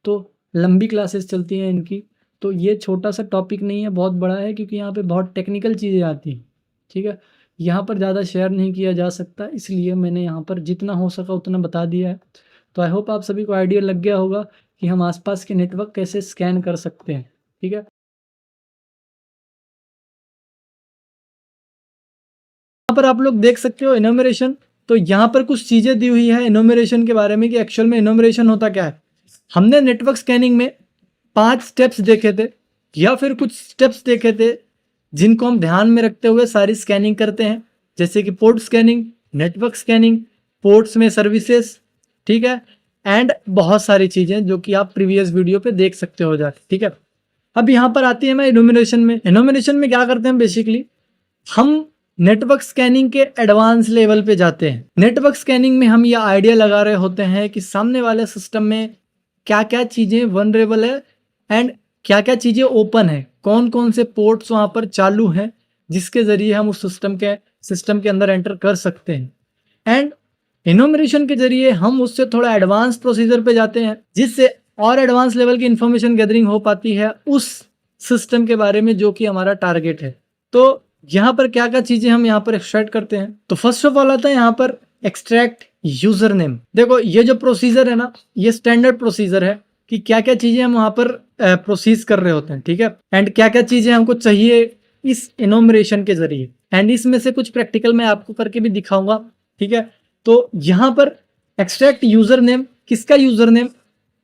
B: तो लंबी क्लासेस चलती हैं इनकी। तो ये छोटा सा टॉपिक नहीं है, बहुत बड़ा है, क्योंकि यहाँ पे बहुत टेक्निकल चीज़ें आती हैं, ठीक है। यहाँ पर ज़्यादा शेयर नहीं किया जा सकता, इसलिए मैंने यहाँ पर जितना हो सका उतना बता दिया है। तो आई होप आप सभी को आइडिया लग गया होगा कि हम आसपास के नेटवर्क कैसे स्कैन कर सकते हैं, ठीक है। यहाँ पर आप लोग देख सकते हो एनोमरेशन। तो यहाँ पर कुछ चीज़ें दी हुई है एनोमरेशन के बारे में कि एक्चुअल में एनोमरेशन होता क्या है। हमने नेटवर्क स्कैनिंग में 5 स्टेप्स देखे थे, या फिर कुछ स्टेप्स देखे थे जिनको हम ध्यान में रखते हुए सारी स्कैनिंग करते हैं, जैसे कि port scanning, network scanning, ports में सर्विसेज, ठीक है, एंड बहुत सारी चीजें जो कि आप प्रीवियस वीडियो पे देख सकते हो जाके, ठीक है। अब यहाँ पर आती है मैं इनोमिनेशन में। इनोमिनेशन में क्या करते हैं, बेसिकली हम नेटवर्क स्कैनिंग के एडवांस लेवल पे जाते हैं। नेटवर्क स्कैनिंग में हम ये आइडिया लगा रहे होते हैं कि सामने वाले सिस्टम में क्या क्या चीजें वनरेबल है एंड क्या क्या चीजें ओपन है, कौन कौन से पोर्ट्स वहां पर चालू हैं जिसके जरिए हम उस सिस्टम के अंदर एंटर कर सकते हैं। एंड इनोमिनेशन के जरिए हम उससे थोड़ा एडवांस प्रोसीजर पे जाते हैं जिससे और एडवांस लेवल की इंफॉर्मेशन गैदरिंग हो पाती है उस सिस्टम के बारे में जो कि हमारा टारगेट है। तो यहाँ पर क्या क्या चीजें हम यहाँ पर एक्सट्रैक्ट करते हैं, तो फर्स्ट ऑफ ऑल आता है यहाँ पर एक्सट्रैक्ट यूजर नेम। देखो ये जो प्रोसीजर है ना, ये स्टैंडर्ड प्रोसीजर है कि क्या क्या चीजें हम वहां पर प्रोसीज कर रहे होते हैं, ठीक है। एंड क्या क्या चीजें हमको चाहिए इस इनोमरेशन के जरिए, एंड इसमें से कुछ प्रैक्टिकल मैं आपको करके भी दिखाऊंगा, ठीक है। तो यहाँ पर एक्सट्रैक्ट यूजर नेम, किसका यूजर नेम,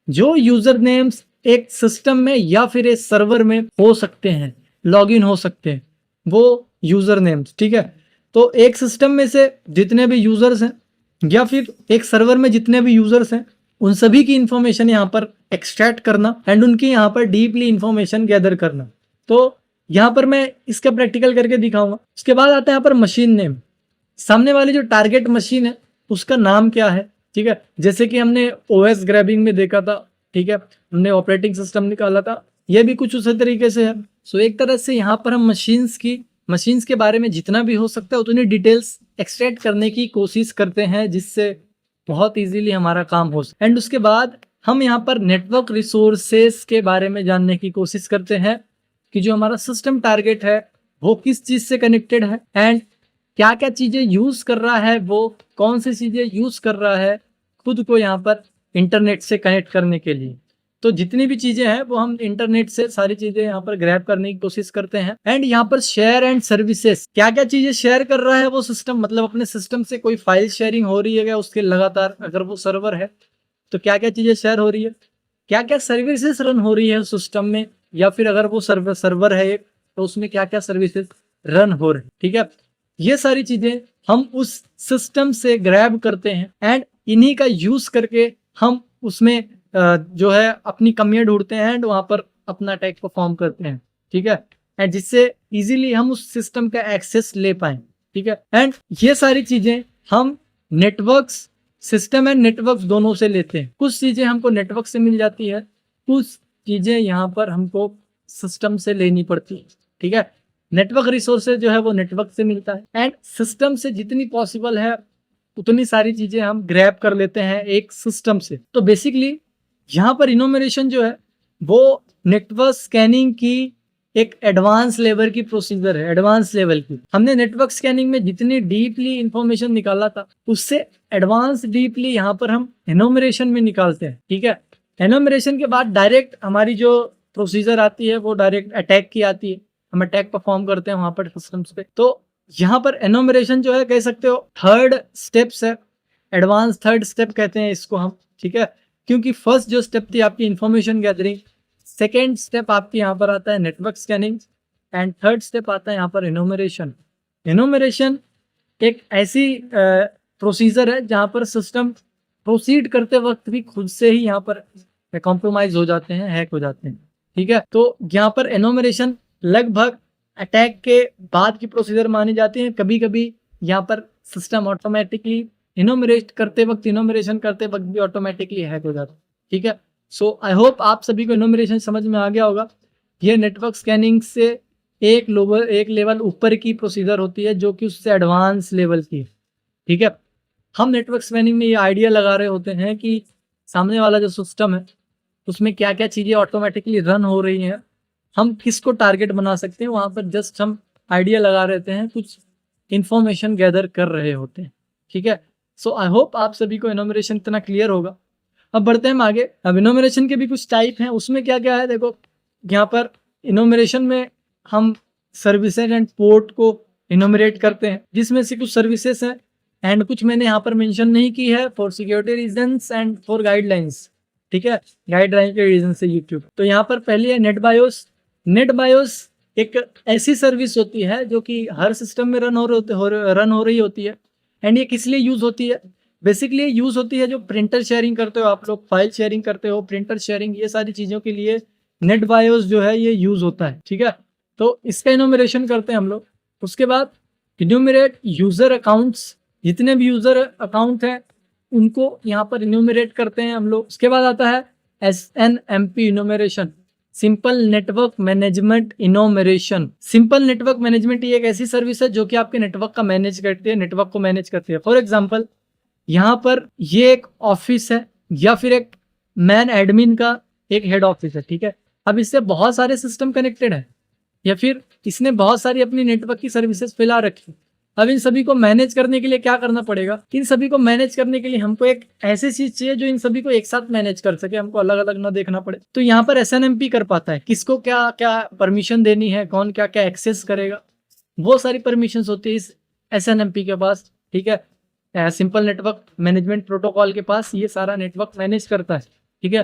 B: जो यूजर नेम्स एक सिस्टम में या फिर एक सर्वर में हो सकते हैं, लॉगिन हो सकते हैं, वो यूजर नेम्स, ठीक है। तो एक सिस्टम में से जितने भी यूजर्स हैं या फिर एक सर्वर में जितने भी यूजर्स हैं उन सभी की इंफॉर्मेशन यहाँ पर एक्सट्रैक्ट करना एंड उनकी यहाँ पर डीपली इंफॉर्मेशन गैदर करना। तो यहाँ पर मैं इसका प्रैक्टिकल करके दिखाऊंगा। उसके बाद आता है यहाँ पर मशीन नेम, सामने वाली जो टारगेट मशीन है उसका नाम क्या है, ठीक है। जैसे कि हमने ओएस ग्रैबिंग में देखा था, ठीक है, हमने ऑपरेटिंग सिस्टम निकाला था, ये भी कुछ उसी तरीके से है। सो एक तरह से यहाँ पर हम मशीन्स के बारे में जितना भी हो सकता है उतनी डिटेल्स एक्सट्रैक्ट करने की कोशिश करते हैं जिससे बहुत इजीली हमारा काम हो सके। एंड उसके बाद हम यहाँ पर नेटवर्क रिसोर्सेस के बारे में जानने की कोशिश करते हैं कि जो हमारा सिस्टम टारगेट है वो किस चीज से कनेक्टेड है एंड क्या क्या चीजें यूज कर रहा है, वो कौन सी चीजें यूज कर रहा है खुद को यहाँ पर इंटरनेट से कनेक्ट करने के लिए। तो जितनी भी चीजें हैं वो हम इंटरनेट से सारी चीजें यहाँ पर ग्रैब करने की कोशिश करते हैं। एंड यहाँ पर शेयर एंड सर्विसेज, क्या क्या चीजें शेयर कर रहा है वो सिस्टम, मतलब अपने सिस्टम से कोई फाइल शेयरिंग हो रही है क्या उसके लगातार, अगर वो सर्वर है तो क्या क्या चीजें शेयर हो रही है, क्या क्या सर्विसेज रन हो रही है सिस्टम में, या फिर अगर वो सर्वर है एक तो उसमें क्या क्या सर्विसेज रन हो रहे हैं, ठीक है। ये सारी चीजें हम उस सिस्टम से ग्रैब करते हैं एंड इन्हीं का यूज करके हम उसमें जो है अपनी कमियां ढूंढते हैं एंड वहां पर अपना अटैक परफॉर्म करते हैं, ठीक है। एंड जिससे इजीली हम उस सिस्टम का एक्सेस ले पाए, ठीक है। एंड ये सारी चीजें हम नेटवर्क्स, सिस्टम एंड नेटवर्क्स दोनों से लेते हैं। कुछ चीजें हमको नेटवर्क से मिल जाती है, कुछ चीजें यहाँ पर हमको सिस्टम से लेनी पड़ती है, ठीक है। नेटवर्क रिसोर्सेज जो है वो नेटवर्क से मिलता है एंड सिस्टम से जितनी पॉसिबल है उतनी सारी चीजें हम ग्रैब कर लेते हैं एक सिस्टम से। तो बेसिकली यहाँ पर इनोमिनेशन जो है वो नेटवर्क स्कैनिंग की एक एडवांस लेवल की प्रोसीजर है, एडवांस लेवल की। हमने नेटवर्क स्कैनिंग में जितनी डीपली इंफॉर्मेशन निकाला था उससे एडवांस डीपली यहाँ पर हम इनोमिनेशन में निकालते हैं, ठीक है। इनोमिनेशन के बाद डायरेक्ट हमारी जो प्रोसीजर आती है वो डायरेक्ट अटैक की आती है, हम अटैक परफॉर्म करते हैं वहां पर सिस्टम्स पे। तो यहाँ पर एनोमरेशन जो है कह सकते हो थर्ड स्टेप्स है, एडवांस थर्ड स्टेप कहते हैं इसको हम, ठीक है। क्योंकि फर्स्ट जो स्टेप थी आपकी इंफॉर्मेशन गैदरिंग, सेकेंड स्टेप आपकी यहाँ पर आता है network scanning and third step आता है यहाँ पर एनोमरेशन। एनोमरेशन एक ऐसी प्रोसीजर है जहाँ पर सिस्टम प्रोसीड करते वक्त भी खुद से ही यहाँ पर कॉम्प्रोमाइज हो जाते हैं, हैक हो जाते हैं, ठीक है। तो यहाँ पर एनोमरेशन लगभग अटैक के बाद की प्रोसीजर मानी जाती है। कभी कभी यहाँ पर सिस्टम ऑटोमेटिकली इनोमरेशन करते वक्त भी ऑटोमेटिकली हैक हो जाता है, ठीक है। सो आई होप आप सभी को इनोमरेशन समझ में आ गया होगा। ये नेटवर्क स्कैनिंग से एक लेवल ऊपर की प्रोसीजर होती है जो कि उससे एडवांस लेवल की है, ठीक है। हम नेटवर्क स्कैनिंग में ये आइडिया लगा रहे होते हैं कि सामने वाला जो सिस्टम है उसमें क्या क्या चीज़ें ऑटोमेटिकली रन हो रही हैं, हम किसको टारगेट बना सकते हैं, वहाँ पर जस्ट हम आइडिया लगा रहते हैं, कुछ इंफॉर्मेशन गैदर कर रहे होते हैं, ठीक है। सो आई होप आप सभी को इनोमरेशन इतना क्लियर होगा। अब बढ़ते हैं हम आगे। अब इनोमरेशन के भी कुछ टाइप हैं, उसमें क्या क्या है देखो। यहाँ पर इनोमरेशन में हम सर्विसेज एंड पोर्ट को इनोमरेट करते हैं, जिसमें से कुछ सर्विसेज हैं एंड कुछ मैंने यहाँ पर मेंशन नहीं की है for security reasons and for guidelines, ठीक है, गाइडलाइन के रीजन से यूट्यूब। तो यहाँ पर पहली है नेट बायोस। नेट बायोस एक ऐसी सर्विस होती है जो कि हर सिस्टम में रन हो रही होती है एंड ये किस लिए यूज होती है, बेसिकली यूज़ होती है जो प्रिंटर शेयरिंग करते हो आप लोग, फाइल शेयरिंग करते हो, प्रिंटर शेयरिंग, ये सारी चीज़ों के लिए नेट बायोस जो है ये यूज़ होता है, ठीक है। तो इसका इनोमरेशन करते हैं हम लोग। उसके बाद इन्यूमरेट यूज़र अकाउंट्स, जितने भी यूज़र अकाउंट हैं उनको यहाँ पर इन्यूमरेट करते हैं हम लोग। उसके बाद आता है SNMP enumeration, simple network management enumeration. Simple network management ये एक ऐसी सर्विस है जो कि आपके नेटवर्क का मैनेज करती है, नेटवर्क को मैनेज करती है। फॉर एग्जांपल यहाँ पर ये एक ऑफिस है या फिर एक मैन एडमिन का एक हेड ऑफिस है, ठीक है। अब इससे बहुत सारे सिस्टम कनेक्टेड है या फिर इसने बहुत सारी अपनी नेटवर्क की सर्विसेज फैला रखी। अब इन सभी को मैनेज करने के लिए क्या करना पड़ेगा, इन सभी को मैनेज करने के लिए हमको एक ऐसी चीज चाहिए जो इन सभी को एक साथ मैनेज कर सके, हमको अलग अलग ना देखना पड़े। तो यहाँ पर SNMP कर पाता है, किसको क्या क्या परमिशन देनी है, कौन क्या क्या एक्सेस करेगा, वो सारी परमिशंस होती है इस SNMP के पास, ठीक है। सिंपल नेटवर्क मैनेजमेंट प्रोटोकॉल के पास ये सारा नेटवर्क मैनेज करता है, ठीक है।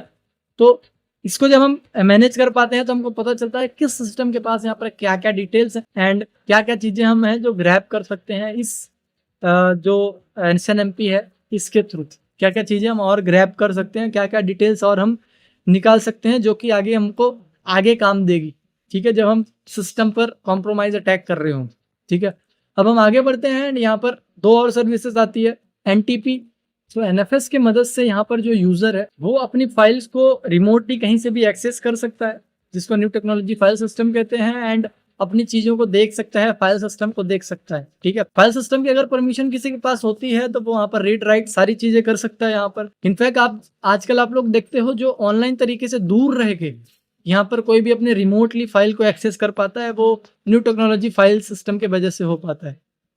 B: तो इसको जब हम मैनेज कर पाते हैं तो हमको पता चलता है किस सिस्टम के पास यहाँ पर क्या क्या डिटेल्स है एंड क्या क्या चीज़ें हम हैं जो ग्रैब कर सकते हैं इस जो SNMP है इसके थ्रू, क्या क्या चीज़ें हम और ग्रैब कर सकते हैं, क्या क्या डिटेल्स और हम निकाल सकते हैं जो कि आगे हमको आगे काम देगी, ठीक है, जब हम सिस्टम पर कॉम्प्रोमाइज अटैक कर रहे हों, ठीक है। अब हम आगे बढ़ते हैं एंड यहाँ पर दो और सर्विसेज आती है, NTP। तो NFS की मदद से यहाँ पर जो यूज़र है वो अपनी फाइल्स को रिमोटली कहीं से भी एक्सेस कर सकता है, जिसको न्यू टेक्नोलॉजी फाइल सिस्टम कहते हैं, एंड अपनी चीज़ों को देख सकता है, फाइल सिस्टम को देख सकता है, ठीक है। फाइल सिस्टम की अगर परमिशन किसी के पास होती है तो वो वहाँ पर रीड राइट सारी चीज़ें कर सकता है यहाँ पर। इनफैक्ट आप आजकल आप लोग देखते हो जो ऑनलाइन तरीके से दूर रह के यहाँ पर कोई भी अपने रिमोटली फाइल को एक्सेस कर पाता है, वो न्यू टेक्नोलॉजी फाइल सिस्टम के वजह से हो पाता है,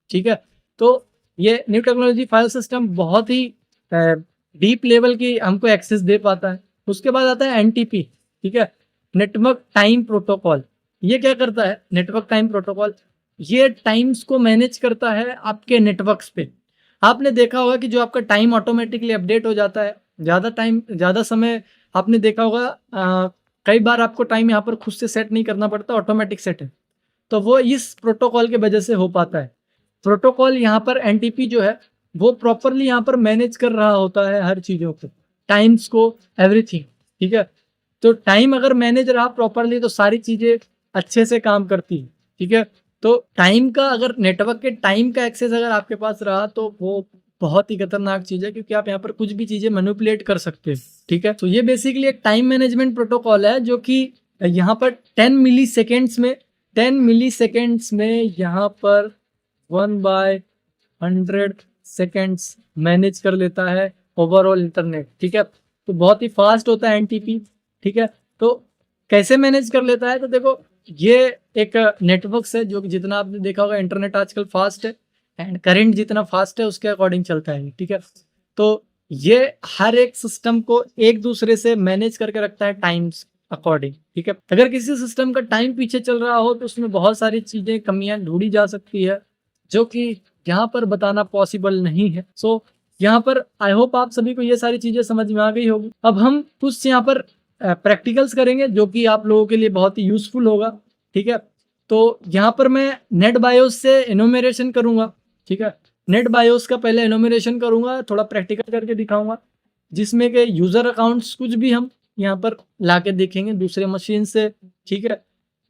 B: ठीक है। तो ये न्यू टेक्नोलॉजी फाइल सिस्टम बहुत ही डीप लेवल की हमको एक्सेस दे पाता है। उसके बाद आता है NTP, ठीक है, नेटवर्क टाइम प्रोटोकॉल। ये क्या करता है, नेटवर्क टाइम प्रोटोकॉल ये टाइम्स को मैनेज करता है आपके नेटवर्क्स पे। आपने देखा होगा कि जो आपका टाइम ऑटोमेटिकली अपडेट हो जाता है, ज़्यादा समय आपने देखा होगा कई बार आपको टाइम यहाँ पर खुद से सेट नहीं करना पड़ता, ऑटोमेटिक सेट है, तो वो इस प्रोटोकॉल के वजह से हो पाता है। प्रोटोकॉल यहाँ पर NTP जो है वो प्रॉपरली यहाँ पर मैनेज कर रहा होता है हर चीज़ों को, टाइम्स को, एवरीथिंग, ठीक है। तो टाइम अगर मैनेज रहा प्रॉपरली तो सारी चीज़ें अच्छे से काम करती है, ठीक है। तो टाइम का अगर नेटवर्क के टाइम का एक्सेस अगर आपके पास रहा तो वो बहुत ही खतरनाक चीज़ है, क्योंकि आप यहाँ पर कुछ भी चीज़ें मैनिपुलेट कर सकते हो, ठीक है। तो ये बेसिकली एक टाइम मैनेजमेंट प्रोटोकॉल है जो कि यहाँ पर 10 मिली सेकेंड्स में यहाँ पर 1/100 सेकेंड्स मैनेज कर लेता है ओवरऑल इंटरनेट, ठीक है। तो बहुत ही फास्ट होता है NTP, ठीक है। तो कैसे मैनेज कर लेता है, तो देखो ये एक नेटवर्क है जो कि जितना आपने देखा होगा इंटरनेट आजकल फास्ट है एंड करंट जितना फास्ट है उसके अकॉर्डिंग चलता है, ठीक है। तो ये हर एक सिस्टम को एक दूसरे से मैनेज करके रखता है टाइम्स अकॉर्डिंग, ठीक है। अगर किसी सिस्टम का टाइम पीछे चल रहा हो तो उसमें बहुत सारी चीज़ें कमियां ढूंढी जा सकती है जो कि यहाँ पर बताना पॉसिबल नहीं है। सो यहाँ पर आई होप आप सभी को ये सारी चीज़ें समझ में आ गई होगी। अब हम कुछ यहाँ पर प्रैक्टिकल्स करेंगे जो कि आप लोगों के लिए बहुत ही यूजफुल होगा, ठीक है। तो यहाँ पर मैं नेट बायोस से इनोमरेशन करूँगा, ठीक है। नेट बायोस का पहले इनोमरेशन करूँगा, थोड़ा प्रैक्टिकल करके दिखाऊंगा, जिसमें कि यूज़र अकाउंट्स कुछ भी हम यहाँ पर ला के देखेंगे दूसरे मशीन से, ठीक है।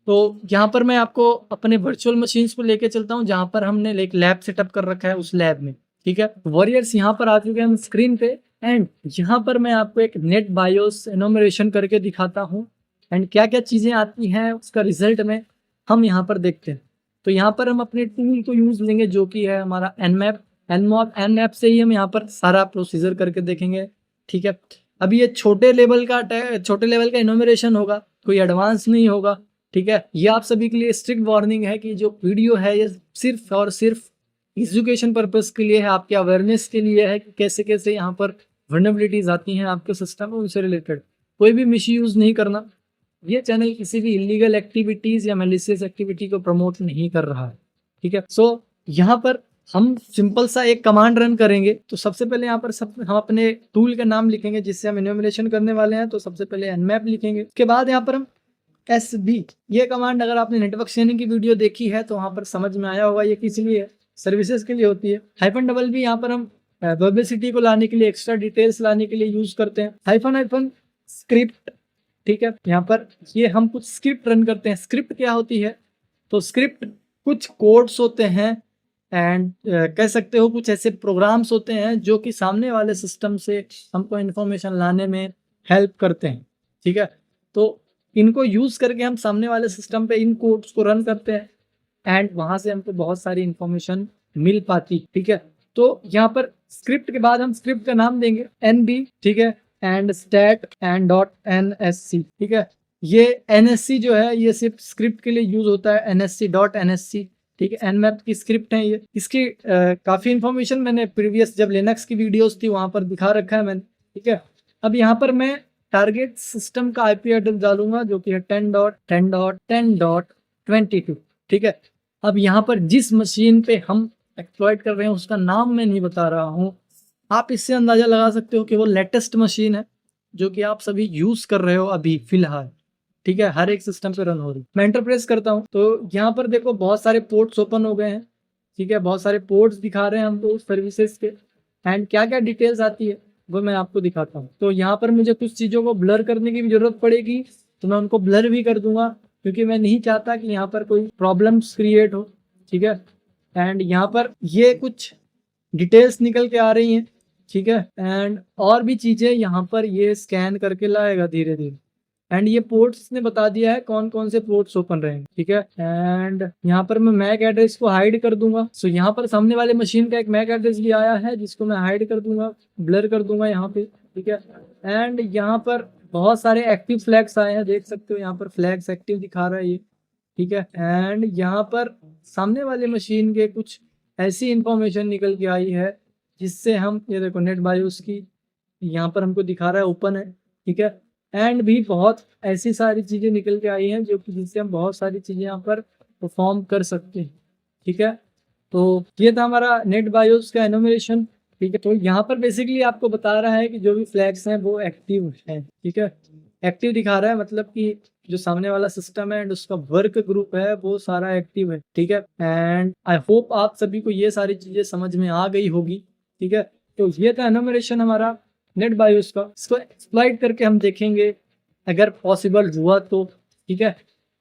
B: तो यहाँ पर मैं आपको अपने वर्चुअल मशीन्स को लेके चलता हूँ जहाँ पर हमने एक लैब सेटअप कर रखा है उस लैब में, ठीक है। वॉरियर्स यहाँ पर आ चुके हैं हम स्क्रीन पे एंड यहाँ पर मैं आपको एक नेट बायोस एनोमरेशन करके दिखाता हूँ एंड क्या क्या चीज़ें आती हैं उसका रिजल्ट में हम यहाँ पर देखते हैं। तो यहाँ पर हम अपने टूल को यूज़ लेंगे जो कि है हमारा Nmap से ही हम यहाँ पर सारा प्रोसीजर करके देखेंगे, ठीक है। अभी ये छोटे लेवल का इनोमरेशन होगा, कोई एडवांस नहीं होगा, ठीक है। ये आप सभी के लिए स्ट्रिक्ट वार्निंग है कि जो वीडियो है ये सिर्फ और सिर्फ एजुकेशन पर्पस के लिए है, आपके अवेयरनेस के लिए है कि कैसे कैसे यहाँ पर वल्नरेबिलिटीज आती हैं आपके सिस्टम में, उनसे रिलेटेड कोई भी मिसयूज नहीं करना। ये चैनल किसी भी इलीगल एक्टिविटीज या मैलिशियस एक्टिविटी को प्रमोट नहीं कर रहा है, ठीक है। सो यहाँ पर हम सिंपल सा एक कमांड रन करेंगे। तो सबसे पहले यहाँ पर हम अपने टूल का नाम लिखेंगे जिससे हम इनोमरेशन करने वाले हैं। तो सबसे पहले Nmap लिखेंगे, उसके बाद यहाँ पर हम SB, ये कमांड अगर आपने नेटवर्क शेयरिंग की वीडियो देखी है तो वहाँ पर समझ में आया होगा ये किस लिए है, सर्विसेज के लिए होती है। -भी यहाँ पर हम वर्बिसिटी को लाने के लिए, एक्स्ट्रा डिटेल्स लाने के लिए यूज करते हैं। हाइफन स्क्रिप्ट, ठीक है, यहाँ पर ये हम कुछ स्क्रिप्ट रन करते हैं। स्क्रिप्ट क्या होती है? तो स्क्रिप्ट कुछ कोड्स होते हैं एंड कह सकते हो कुछ ऐसे प्रोग्राम्स होते हैं जो कि सामने वाले सिस्टम से हमको इन्फॉर्मेशन लाने में हेल्प करते हैं, ठीक है। तो इनको यूज करके हम सामने वाले सिस्टम पे इन कोड्स को रन करते हैं एंड वहां से हमको बहुत सारी इंफॉर्मेशन मिल पाती, ठीक है। तो यहाँ पर स्क्रिप्ट के बाद हम स्क्रिप्ट का नाम देंगे NB, ठीक है, and stat and dot NSC, ठीक है। ये NSC जो है ये सिर्फ स्क्रिप्ट के लिए यूज होता है, NSC.NSC, ठीक है। nmap की स्क्रिप्ट है ये। इसकी काफी इंफॉर्मेशन मैंने प्रीवियस जब लिनक्स की वीडियोस थी वहां पर दिखा रखा है मैंने, ठीक है। अब यहाँ पर मैं टारगेट सिस्टम का IP एड्रेस डालूंगा जो कि है 10.10.10.22, ठीक है। अब यहाँ पर जिस मशीन पे हम एक्सप्लॉइट कर रहे हैं उसका नाम मैं नहीं बता रहा हूँ, आप इससे अंदाजा लगा सकते हो कि वो लेटेस्ट मशीन है जो कि आप सभी यूज कर रहे हो अभी फिलहाल, ठीक है, हर एक सिस्टम पे रन हो रही। मैं एंटर प्रेस करता हूँ तो यहाँ पर देखो बहुत सारे पोर्ट्स ओपन हो गए हैं, ठीक है, बहुत सारे पोर्ट्स दिखा रहे हैं हमको सर्विसेज के एंड क्या क्या डिटेल्स आती है वो मैं आपको दिखाता हूँ। तो यहाँ पर मुझे कुछ चीज़ों को ब्लर करने की भी जरूरत पड़ेगी तो मैं उनको ब्लर भी कर दूंगा क्योंकि मैं नहीं चाहता कि यहाँ पर कोई प्रॉब्लम्स क्रिएट हो, ठीक है। एंड यहाँ पर ये कुछ डिटेल्स निकल के आ रही हैं, ठीक है, एंड और भी चीज़ें यहाँ पर ये स्कैन करके लाएगा धीरे धीरे एंड ये पोर्ट्स ने बता दिया है कौन कौन से पोर्ट्स ओपन रहेंगे, ठीक है। एंड यहाँ पर मैं मैक एड्रेस को हाइड कर दूंगा। सो यहाँ पर सामने वाले मशीन का एक मैक एड्रेस भी आया है जिसको मैं हाइड कर दूंगा, ब्लर कर दूंगा यहाँ पे, ठीक है। एंड यहाँ पर बहुत सारे एक्टिव फ्लैग्स आए हैं, देख सकते हो यहाँ पर फ्लैग्स एक्टिव दिखा रहा है ये, ठीक है। एंड यहाँ पर सामने वाले मशीन के कुछ ऐसी इंफॉर्मेशन निकल के आई है जिससे हम, ये देखो नेट बायोस की यहाँ पर हमको दिखा रहा है ओपन है, ठीक है। एंड भी बहुत ऐसी सारी चीज़ें निकल के आई हैं जो कि जिससे हम बहुत सारी चीज़ें यहाँ पर परफॉर्म कर सकते हैं, ठीक है। तो ये था हमारा नेट बायोस का एनुमरेशन, ठीक है। तो यहाँ पर बेसिकली आपको बता रहा है कि जो भी फ्लैग्स हैं वो एक्टिव है, ठीक है, एक्टिव दिखा रहा है, मतलब कि जो सामने वाला सिस्टम है एंड उसका वर्क ग्रुप है वो सारा एक्टिव है, ठीक है। एंड आई होप आप सभी को ये सारी चीज़ें समझ में आ गई होगी, ठीक है। तो ये था एनुमरेशन हमारा नेट बायोस का। इसको एक्सप्लॉइट करके हम देखेंगे अगर पॉसिबल हुआ तो, ठीक है,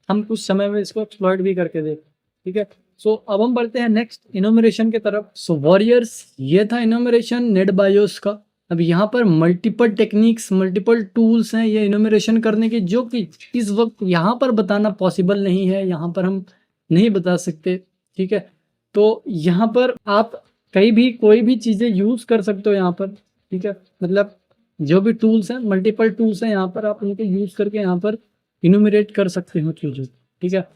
B: हम कुछ समय में इसको एक्सप्लॉइट भी करके देखें, ठीक है। सो अब हम बढ़ते हैं नेक्स्ट इनोमरेशन की तरफ। सो वॉरियर्स, ये था इनोमरेशन नेट बायोस का। अब यहाँ पर मल्टीपल टेक्निक्स, मल्टीपल टूल्स हैं ये इनोमरेशन करने के जो कि इस वक्त यहाँ पर बताना पॉसिबल नहीं है, यहाँ पर हम नहीं बता सकते, ठीक है। तो यहाँ पर आप कहीं भी कोई भी चीज़ें यूज़ कर सकते हो यहाँ पर, ठीक है, मतलब जो भी टूल्स हैं, मल्टीपल टूल्स हैं यहाँ पर, आप उनको यूज़ करके यहाँ पर इनोमरेट कर सकते हो चीज़ों, ठीक है।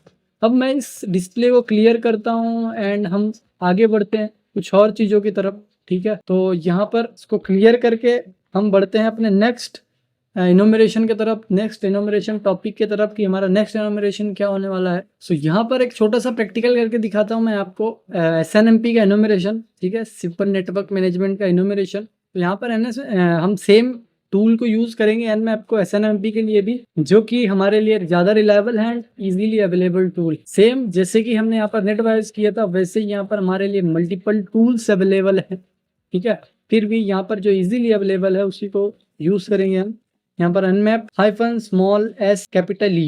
B: अब मैं इस डिस्प्ले को क्लियर करता हूँ एंड हम आगे बढ़ते हैं कुछ और चीज़ों की तरफ, ठीक है। तो यहाँ पर इसको क्लियर करके हम बढ़ते हैं अपने नेक्स्ट इनोमरेशन की तरफ, नेक्स्ट इनोमरेशन टॉपिक की तरफ कि हमारा नेक्स्ट इनोमरेशन क्या होने वाला है। सो यहाँ पर एक छोटा सा प्रैक्टिकल करके दिखाता हूँ मैं आपको SNMP का इनोमरेशन, ठीक है, सिंपल नेटवर्क मैनेजमेंट का इनोमरेशन। तो यहाँ पर हम सेम टूल को यूज़ करेंगे nmap को SNMP के लिए भी, जो कि हमारे लिए ज़्यादा रिलायबल है and easily available tool. Same जैसे कि हमने यहाँ पर नेट बायोस किया था वैसे ही यहाँ पर हमारे लिए मल्टीपल टूल्स अवेलेबल है, ठीक है। फिर भी यहाँ पर जो इजीली अवेलेबल है उसी को यूज़ करेंगे हम। यहाँ पर nmap-s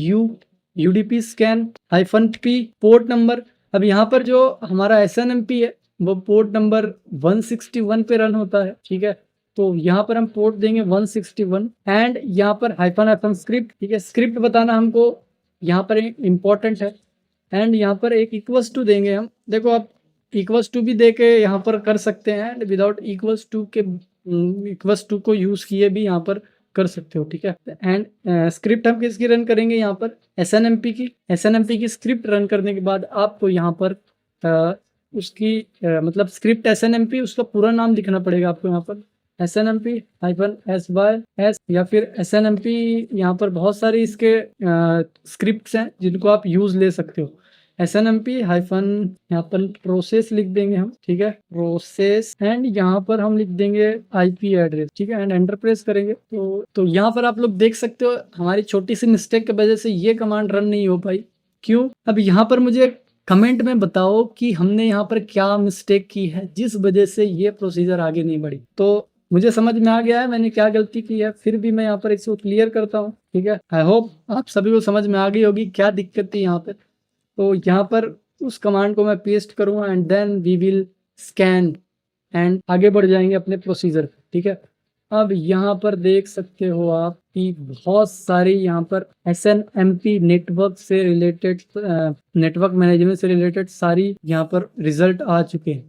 B: U UDP scan -p port number. अब यहाँ पर जो हमारा SNMP है वो पोर्ट नंबर 161 पे रन होता है, ठीक है। तो यहाँ पर हम पोर्ट देंगे 161 एंड यहाँ पर -f स्क्रिप्ट, ठीक है, स्क्रिप्ट बताना हमको यहाँ पर इम्पोर्टेंट है एंड यहाँ पर एक इक्वल्स टू देंगे हम। देखो आप इक्वल्स टू भी दे के यहाँ पर कर सकते हैं एंड विदाउट इक्वल्स टू को यूज़ किए भी यहाँ पर कर सकते हो, ठीक है। एंड स्क्रिप्ट हम किसकी रन करेंगे यहाँ पर SNMP की स्क्रिप्ट रन करने के बाद आपको यहाँ पर उसकी मतलब स्क्रिप्ट SNMP उसका पूरा नाम लिखना पड़ेगा आपको यहाँ पर SNMP-SYS या फिर SNMP। यहाँ पर बहुत सारी इसके स्क्रिप्ट्स हैं जिनको आप यूज़ ले सकते हो। SNMP यहाँ पर प्रोसेस लिख देंगे हम, ठीक है, प्रोसेस एंड यहाँ पर हम लिख देंगे IP एड्रेस, ठीक है, एंड एंटर प्रेस करेंगे। तो यहाँ पर आप लोग देख सकते हो हमारी छोटी सी मिस्टेक की वजह से ये कमांड रन नहीं हो पाई। क्यों? अब यहाँ पर मुझे कमेंट में बताओ कि हमने यहाँ पर क्या मिस्टेक की है जिस वजह से ये प्रोसीजर आगे नहीं बढ़ी। तो मुझे समझ में आ गया है मैंने क्या गलती की है, फिर भी मैं यहाँ पर इसको क्लियर करता हूँ। ठीक है, आई होप आप सभी को समझ में आ गई होगी क्या दिक्कत थी यहाँ पे। तो यहाँ पर उस कमांड को मैं पेस्ट करूँगा and then we will scan and आगे बढ़ जाएंगे अपने प्रोसीजर। ठीक है, अब यहाँ पर देख सकते हो आप कि बहुत सारी यहाँ पर SNMP नेटवर्क से रिलेटेड, नेटवर्क मैनेजमेंट से रिलेटेड सारी यहाँ पर रिजल्ट आ चुके हैं।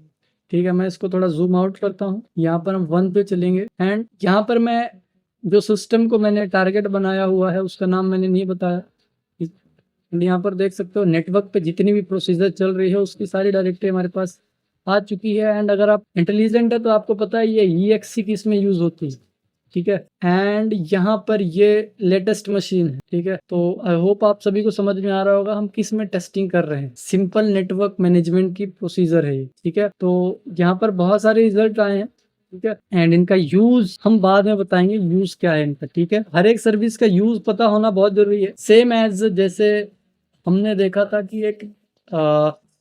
B: ठीक है, मैं इसको थोड़ा जूम आउट करता हूँ। यहाँ पर हम 1 पे चलेंगे एंड यहाँ पर मैं जो सिस्टम को मैंने टारगेट बनाया हुआ है उसका नाम मैंने नहीं बताया। यहाँ पर देख सकते हो नेटवर्क पे जितनी भी प्रोसीजर चल रही है उसकी सारी डायरेक्टरी हमारे पास आ चुकी है। एंड अगर आप इंटेलिजेंट है तो आपको पता है ये EXE किस में यूज होती है। ठीक है, एंड यहाँ पर ये लेटेस्ट मशीन है। ठीक है, तो आई होप आप सभी को समझ में आ रहा होगा हम किस में टेस्टिंग कर रहे हैं। सिंपल नेटवर्क मैनेजमेंट की प्रोसीजर है ये। ठीक है, तो यहाँ पर बहुत सारे रिजल्ट आए हैं। ठीक है, एंड इनका यूज हम बाद में बताएंगे यूज क्या है इनका। ठीक है, हर एक सर्विस का यूज पता होना बहुत जरूरी है। सेम एज जैसे हमने देखा था कि एक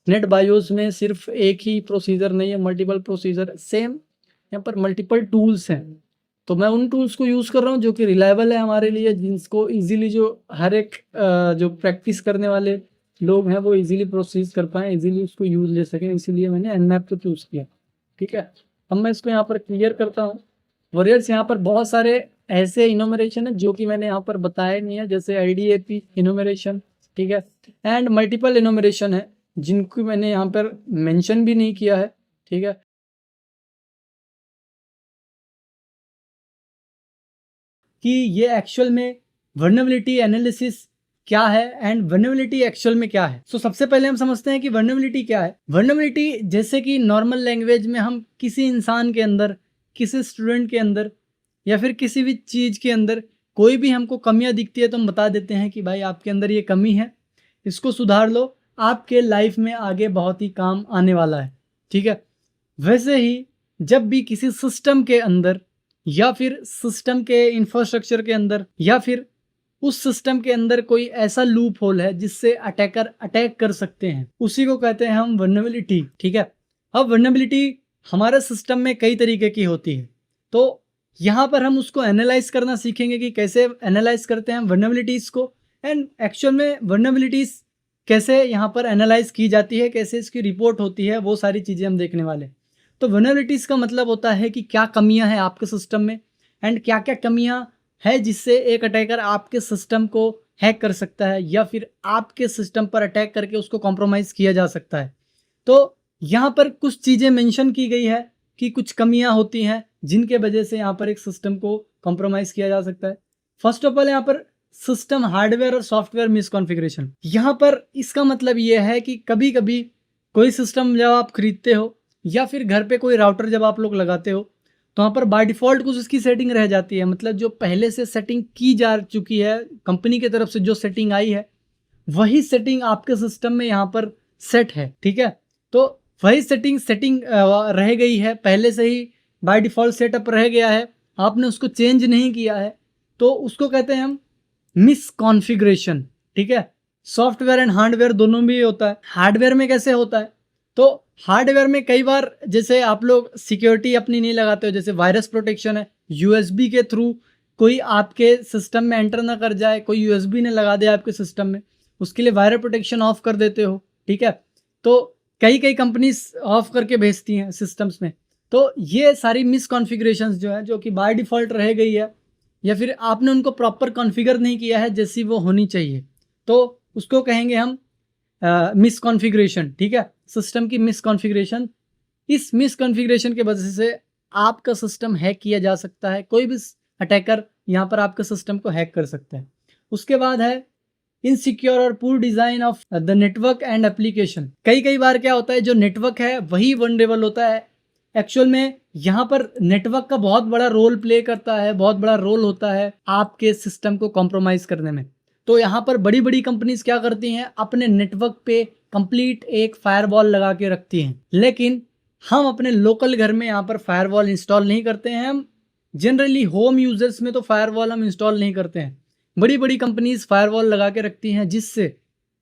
B: नेट बायोस में सिर्फ एक ही प्रोसीजर नहीं है, मल्टीपल प्रोसीजर। सेम यहाँ पर मल्टीपल टूल्स हैं, तो मैं उन टूल्स को यूज़ कर रहा हूँ जो कि रिलायबल है हमारे लिए, जिसको इजीली जो हर एक जो प्रैक्टिस करने वाले लोग हैं वो इजीली प्रोसीज कर पाएँ, इजीली उसको यूज़ ले सकें। इसीलिए मैंने Nmap को चूज़ किया। ठीक है, अब मैं इसको यहाँ पर क्लियर करता हूँ। वॉरियर्स यहाँ पर बहुत सारे ऐसे इनोमरेशन है जो कि मैंने यहाँ पर बताया नहीं है, जैसे IDAP इनोमरेशन। ठीक है, एंड मल्टीपल इनोमरेशन है जिनको मैंने यहाँ पर मेंशन भी नहीं किया है। ठीक है, कि ये एक्चुअल में वर्नेबिलिटी एनालिसिस क्या है एंड वर्नेबिलिटी एक्चुअल में क्या है। सो सबसे पहले हम समझते हैं कि वर्नेबिलिटी क्या है। वर्नेबिलिटी जैसे कि नॉर्मल लैंग्वेज में हम किसी इंसान के अंदर, किसी स्टूडेंट के अंदर या फिर किसी भी चीज़ के अंदर कोई भी हमको कमियां दिखती है तो हम बता देते हैं कि भाई आपके अंदर ये कमी है, इसको सुधार लो, आपके लाइफ में आगे बहुत ही काम आने वाला है। ठीक है, वैसे ही जब भी किसी सिस्टम के अंदर या फिर सिस्टम के इंफ्रास्ट्रक्चर के अंदर या फिर उस सिस्टम के अंदर कोई ऐसा लूप होल है जिससे अटैकर अटैक कर सकते हैं, उसी को कहते हैं हम वर्नेबिलिटी। ठीक है, अब वर्नेबिलिटी हमारे सिस्टम में कई तरीके की होती है, तो यहाँ पर हम उसको एनालाइज करना सीखेंगे कि कैसे एनालाइज करते हैं वर्नेबिलिटीज़ को, एंड एक्चुअल में वर्नेबिलिटीज़ कैसे यहाँ पर एनालाइज की जाती है, कैसे इसकी रिपोर्ट होती है, वो सारी चीज़ें हम देखने वाले। तो वर्नेबिलिटीज़ का मतलब होता है कि क्या कमियां हैं आपके सिस्टम में एंड क्या क्या कमियां है जिससे एक अटैकर आपके सिस्टम को हैक कर सकता है या फिर आपके सिस्टम पर अटैक करके उसको कॉम्प्रोमाइज़ किया जा सकता है। तो यहाँ पर कुछ चीज़ें मेंशन की गई है कि कुछ कमियां होती हैं जिनके वजह से यहाँ पर एक सिस्टम को कॉम्प्रोमाइज़ किया जा सकता है। फर्स्ट ऑफ ऑल यहाँ पर सिस्टम हार्डवेयर और सॉफ्टवेयर मिसकॉन्फ़िगरेशन। यहाँ पर इसका मतलब ये है कि कभी कभी कोई सिस्टम जब आप खरीदते हो या फिर घर पे कोई राउटर जब आप लोग लगाते हो तो वहाँ पर बाय डिफ़ॉल्ट कुछ उसकी सेटिंग रह जाती है, मतलब जो पहले से सेटिंग की जा चुकी है, कंपनी की तरफ से जो सेटिंग आई है वही सेटिंग आपके सिस्टम में यहाँ पर सेट है। ठीक है, तो वही सेटिंग रह गई है, पहले से ही बाय डिफ़ॉल्ट सेटअप रह गया है, आपने उसको चेंज नहीं किया है, तो उसको कहते हैं हम मिसकॉन्फ़िगरेशन। ठीक है, सॉफ्टवेयर एंड हार्डवेयर दोनों भी होता है। हार्डवेयर में कैसे होता है, तो हार्डवेयर में कई बार जैसे आप लोग सिक्योरिटी अपनी नहीं लगाते हो, जैसे वायरस प्रोटेक्शन है, USB के थ्रू कोई आपके सिस्टम में एंटर ना कर जाए, कोई USB ने लगा दे आपके सिस्टम में, उसके लिए वायरस प्रोटेक्शन ऑफ कर देते हो। ठीक है, तो कई कंपनीज ऑफ करके भेजती हैं सिस्टम्स में। तो ये सारी मिसकॉन्फ़िगरेशंस जो है, जो कि बाय डिफ़ॉल्ट रह गई है या फिर आपने उनको प्रॉपर कॉन्फ़िगर नहीं किया है जैसी वो होनी चाहिए, तो उसको कहेंगे हम मिसकॉन्फ़िगरेशन। ठीक है, सिस्टम की मिसकॉन्फ़िगरेशन। इस मिसकॉन्फ़िगरेशन के वजह से आपका सिस्टम हैक किया जा सकता है, कोई भी अटैकर यहाँ पर आपके सिस्टम को हैक कर सकता है। उसके बाद है इनसिक्योर और poor design of the network and application. कई बार क्या होता है, जो नेटवर्क है वही वल्नरेबल होता है। एक्चुअल में यहाँ पर नेटवर्क का बहुत बड़ा रोल प्ले करता है, बहुत बड़ा रोल होता है आपके सिस्टम को कॉम्प्रोमाइज़ करने में। तो यहाँ पर बड़ी बड़ी कंपनीज क्या करती हैं, अपने नेटवर्क पे कंप्लीट एक फायरवॉल लगा के रखती हैं, लेकिन हम अपने लोकल घर में यहाँ पर फायरवॉल इंस्टॉल नहीं करते हैं। हम जनरली होम यूजर्स में तो फायरवॉल हम इंस्टॉल नहीं करते हैं, बड़ी बड़ी कंपनीज फायरवॉल लगा के रखती हैं जिससे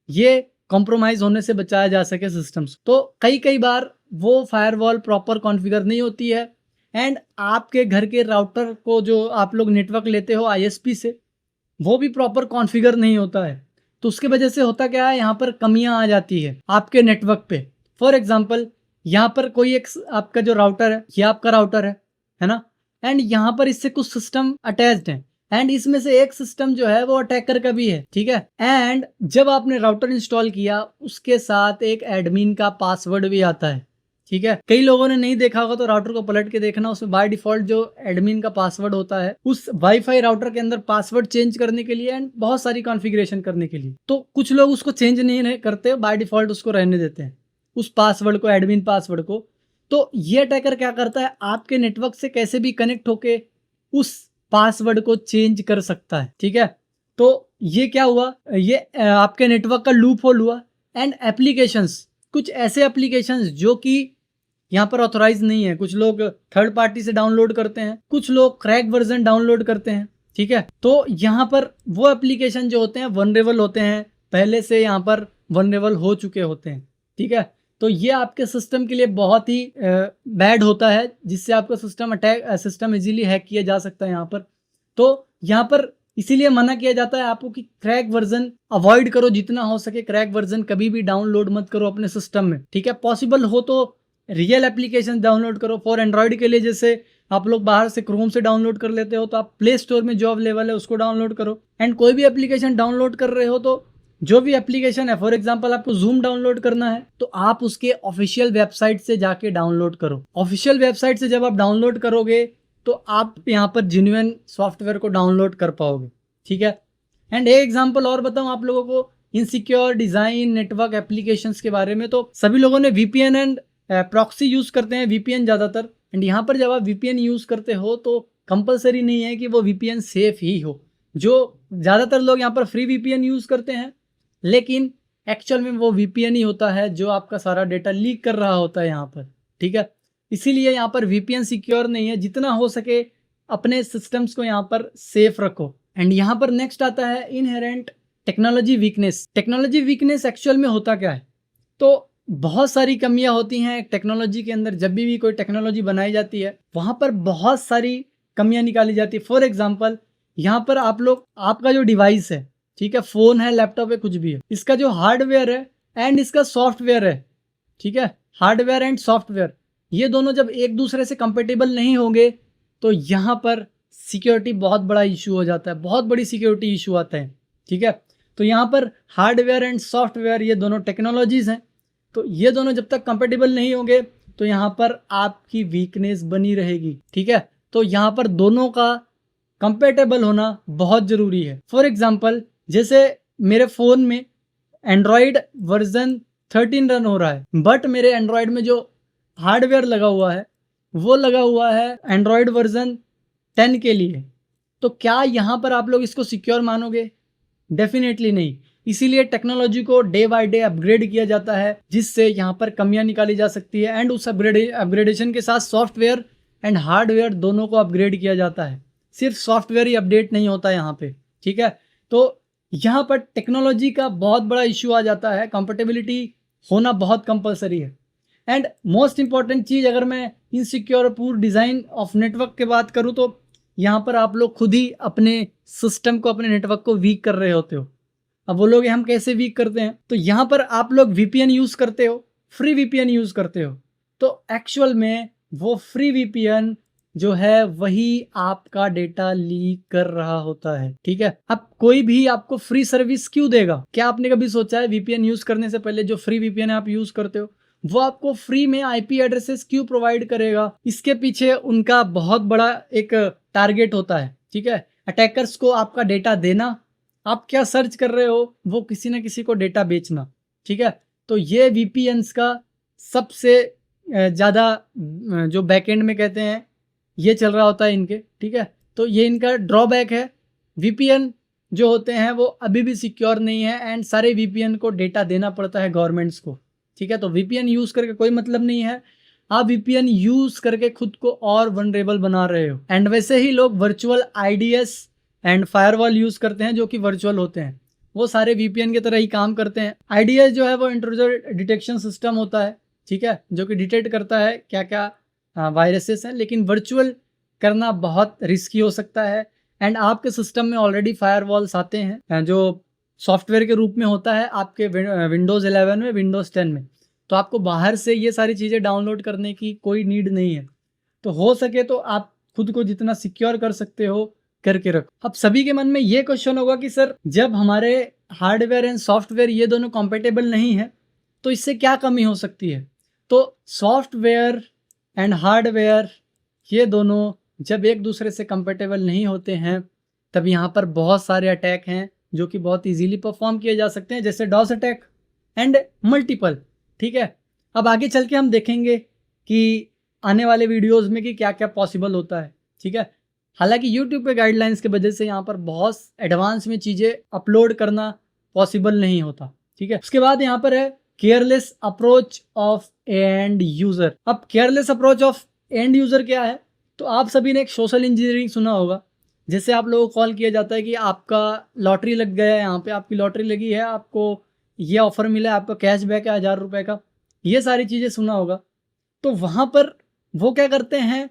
B: ये कॉम्प्रोमाइज होने से बचाया जा सके सिस्टम्स। तो कई बार वो फायरवॉल प्रॉपर कॉन्फ़िगर नहीं होती है एंड आपके घर के राउटर को जो आप लोग नेटवर्क लेते हो आईएसपी से, वो भी प्रॉपर कॉन्फ़िगर नहीं होता है। तो उसके वजह से होता क्या है, यहाँ पर कमियाँ आ जाती है आपके नेटवर्क पे। फॉर एग्जांपल यहाँ पर कोई एक आपका जो राउटर है, ये आपका राउटर है ना, एंड यहाँ पर इससे कुछ सिस्टम अटैच्ड हैं एंड इसमें से एक सिस्टम जो है वो अटैकर का भी है, ठीक है। एंड जब आपने राउटर इंस्टॉल किया उसके साथ एक एडमिन का पासवर्ड भी आता है, ठीक है। कई लोगों ने नहीं देखा होगा तो राउटर को पलट के देखना, उसमें बाय डिफॉल्ट जो एडमिन का पासवर्ड होता है उस वाईफाई राउटर के अंदर पासवर्ड चेंज करने के लिए एंड बहुत सारी कॉन्फ़िगरेशन करने के लिए, तो कुछ लोग उसको चेंज नहीं करते, बाय डिफॉल्ट उसको रहने देते हैं उस पासवर्ड को, एडमिन पासवर्ड को। तो ये अटैकर क्या करता है, आपके नेटवर्क से कैसे भी कनेक्ट होके उस पासवर्ड को चेंज कर सकता है, ठीक है। तो ये क्या हुआ, ये आपके नेटवर्क का लूप होल हुआ एंड एप्लीकेशंस, कुछ ऐसे एप्लीकेशंस जो कि यहाँ पर ऑथोराइज नहीं है, कुछ लोग थर्ड पार्टी से डाउनलोड करते हैं, कुछ लोग क्रैक वर्जन डाउनलोड करते हैं, ठीक है। तो यहाँ पर वो एप्लीकेशन जो होते हैं वनरेबल होते हैं, पहले से यहाँ पर वनरेबल हो चुके होते हैं, ठीक है। तो ये आपके सिस्टम के लिए बहुत ही बैड होता है, जिससे आपका सिस्टम इजीली हैक किया जा सकता है यहाँ पर। तो यहाँ पर इसीलिए मना किया जाता है आपको कि क्रैक वर्जन अवॉइड करो, जितना हो सके क्रैक वर्जन कभी भी डाउनलोड मत करो अपने सिस्टम में, ठीक है। पॉसिबल हो तो रियल एप्लीकेशन डाउनलोड करो। फॉर एंड्रॉयड के लिए जैसे आप लोग बाहर से क्रोम से डाउनलोड कर लेते हो, तो आप प्ले स्टोर में जो अवेलेबल है उसको डाउनलोड करो। एंड कोई भी एप्लीकेशन डाउनलोड कर रहे हो तो जो भी एप्लीकेशन है, फॉर एग्जांपल आपको जूम डाउनलोड करना है तो आप उसके ऑफिशियल वेबसाइट से जाके डाउनलोड करो। ऑफिशियल वेबसाइट से जब आप डाउनलोड करोगे तो आप यहाँ पर जेन्युइन सॉफ्टवेयर को डाउनलोड कर पाओगे, ठीक है। एंड एक एग्जांपल और बताऊँ आप लोगों को इनसिक्योर डिजाइन नेटवर्क एप्लीकेशंस के बारे में, तो सभी लोगों ने वीपीएन एंड प्रॉक्सी यूज करते हैं, वीपीएन ज़्यादातर। एंड यहाँ पर जब आप वीपीएन यूज करते हो तो कंपलसरी नहीं है कि वो वीपीएन सेफ ही हो। जो ज़्यादातर लोग यहाँ पर फ्री वीपीएन यूज करते हैं, लेकिन एक्चुअल में वो वीपीएन ही होता है जो आपका सारा डेटा लीक कर रहा होता है यहाँ पर, ठीक है। इसीलिए यहाँ पर वीपीएन सिक्योर नहीं है, जितना हो सके अपने सिस्टम्स को यहाँ पर सेफ रखो। एंड यहाँ पर नेक्स्ट आता है inherent technology weakness. Technology weakness actual में होता क्या है, तो बहुत सारी कमियां होती हैं टेक्नोलॉजी के अंदर। जब भी कोई टेक्नोलॉजी बनाई जाती है वहाँ पर बहुत सारी कमियां निकाली जाती है। फॉर एग्जांपल यहाँ पर आप लोग, आपका जो डिवाइस है, ठीक है, फ़ोन है, लैपटॉप है, कुछ भी है, इसका जो हार्डवेयर है एंड इसका सॉफ्टवेयर है, ठीक है, हार्डवेयर एंड सॉफ्टवेयर, ये दोनों जब एक दूसरे से कंपेटेबल नहीं होंगे तो यहाँ पर सिक्योरिटी बहुत बड़ा इशू हो जाता है, बहुत बड़ी सिक्योरिटी इशू आता है, ठीक है। तो यहाँ पर हार्डवेयर एंड सॉफ्टवेयर ये दोनों टेक्नोलॉजीज़ हैं, तो ये दोनों जब तक कंपेटेबल नहीं होंगे तो यहाँ पर आपकी वीकनेस बनी रहेगी, ठीक है। तो यहाँ पर दोनों का कंपेटेबल होना बहुत ज़रूरी है। फॉर एग्जांपल जैसे मेरे फ़ोन में एंड्रॉयड वर्जन 13 रन हो रहा है, बट मेरे एंड्रॉयड में जो हार्डवेयर लगा हुआ है वो लगा हुआ है एंड्रॉयड वर्जन 10 के लिए। तो क्या यहाँ पर आप लोग इसको सिक्योर मानोगे? डेफिनेटली नहीं। इसीलिए टेक्नोलॉजी को डे बाय डे अपग्रेड किया जाता है, जिससे यहाँ पर कमियां निकाली जा सकती है। एंड उस अपग्रेडेशन के साथ सॉफ्टवेयर एंड हार्डवेयर दोनों को अपग्रेड किया जाता है, सिर्फ सॉफ्टवेयर ही अपडेट नहीं होता यहाँ पे, ठीक है। तो यहाँ पर टेक्नोलॉजी का बहुत बड़ा इशू आ जाता है, कंपेटेबिलिटी होना बहुत कंपलसरी है। एंड मोस्ट इंपॉर्टेंट चीज़, अगर मैं इनसिक्योर पूर डिज़ाइन ऑफ नेटवर्क की बात करूँ तो यहाँ पर आप लोग खुद ही अपने सिस्टम को, अपने नेटवर्क को वीक कर रहे होते हो। अब बोलोगे हम कैसे वीक करते हैं, तो यहाँ पर आप लोग वीपीएन यूज़ करते हो, फ्री वीपीएन यूज़ करते हो, तो एक्चुअल में वो फ्री वीपीएन जो है वही आपका डेटा लीक कर रहा होता है, ठीक है। अब कोई भी आपको फ्री सर्विस क्यों देगा? क्या आपने कभी सोचा है वीपीएन यूज़ करने से पहले जो फ्री वीपीएन आप यूज़ करते हो वो आपको फ्री में आईपी एड्रेसेस क्यों प्रोवाइड करेगा? इसके पीछे उनका बहुत बड़ा एक टारगेट होता है, ठीक है। अटैकर्स को आपका डेटा देना, आप क्या सर्च कर रहे हो वो किसी ना किसी को डेटा बेचना, ठीक है। तो ये वीपीएन्स का सबसे ज़्यादा जो बैकएंड में कहते हैं ये चल रहा होता है इनके, ठीक है। तो ये इनका ड्रॉबैक है। वीपीएन जो होते हैं वो अभी भी सिक्योर नहीं है एंड सारे वीपीएन को डेटा देना पड़ता है गवर्नमेंट्स को, ठीक है। तो वीपीएन यूज़ करके कोई मतलब नहीं है, आप वीपीएन यूज़ करके खुद को और वनरेबल बना रहे हो। एंड वैसे ही लोग virtual IDs and firewall use करते हैं जो कि वर्चुअल होते हैं। वो सारे VPN की तरह ही काम करते हैं। IDS जो है वो इंट्रूजर डिटेक्शन सिस्टम होता है, ठीक है, जो कि डिटेक्ट करता है क्या क्या वायरसेस हैं, लेकिन वर्चुअल करना बहुत रिस्की हो सकता है। एंड आपके सिस्टम में ऑलरेडी फायरवॉल्स आते हैं जो सॉफ्टवेयर के रूप में होता है आपके विंडोज़ 11 में, विंडोज़ 10 में। तो आपको बाहर से ये सारी चीज़ें डाउनलोड करने की कोई नीड नहीं है। तो हो सके तो आप खुद को जितना सिक्योर कर सकते हो करके रखो। अब सभी के मन में ये क्वेश्चन होगा कि सर जब हमारे हार्डवेयर एंड सॉफ्टवेयर ये दोनों कॉम्पेटेबल नहीं है तो इससे क्या कमी हो सकती है? तो सॉफ्टवेयर एंड हार्डवेयर ये दोनों जब एक दूसरे से कंपेटेबल नहीं होते हैं तब यहाँ पर बहुत सारे अटैक हैं जो कि बहुत इजीली परफॉर्म किए जा सकते हैं, जैसे डॉस अटैक एंड मल्टीपल, ठीक है। अब आगे चल के हम देखेंगे कि आने वाले वीडियोस में कि क्या क्या पॉसिबल होता है, ठीक है। हालांकि यूट्यूब पे गाइडलाइंस की वजह से यहाँ पर बहुत एडवांस में चीज़ें अपलोड करना पॉसिबल नहीं होता, ठीक है। उसके बाद यहाँ पर है careless approach of end user. अब careless approach of end user क्या है? तो आप सभी ने एक सोशल इंजीनियरिंग सुना होगा, जैसे आप लोगों को कॉल किया जाता है कि आपका लॉटरी लग गया है, यहाँ पे आपकी लॉटरी लगी है, आपको ये ऑफर मिला है, आपका कैशबैक है 1000 रुपये का, ये सारी चीज़ें सुना होगा। तो वहाँ पर वो क्या करते हैं,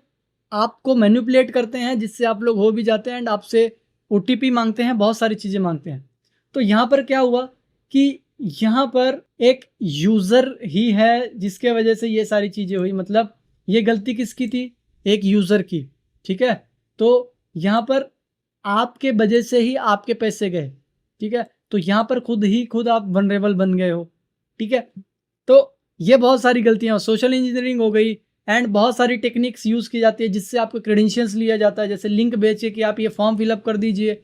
B: आपको मैनिपुलेट करते हैं जिससे आप लोग हो भी जाते हैं एंड आपसे OTP मांगते हैं, बहुत सारी चीज़ें मांगते हैं। तो यहाँ पर क्या हुआ कि यहाँ पर एक यूज़र ही है जिसके वजह से ये सारी चीज़ें हुई, मतलब ये गलती किसकी थी? एक यूज़र की, ठीक है। तो यहाँ पर आपके वजह से ही आपके पैसे गए, ठीक है। तो यहाँ पर खुद आप वनरेबल बन गए हो, ठीक है। तो ये बहुत सारी गलतियाँ, सोशल इंजीनियरिंग हो गई एंड बहुत सारी टेक्निक्स यूज़ की जाती है जिससे आपको क्रेडेंशियल्स लिया जाता है, जैसे लिंक बेच के कि आप ये फॉर्म फिलअप कर दीजिए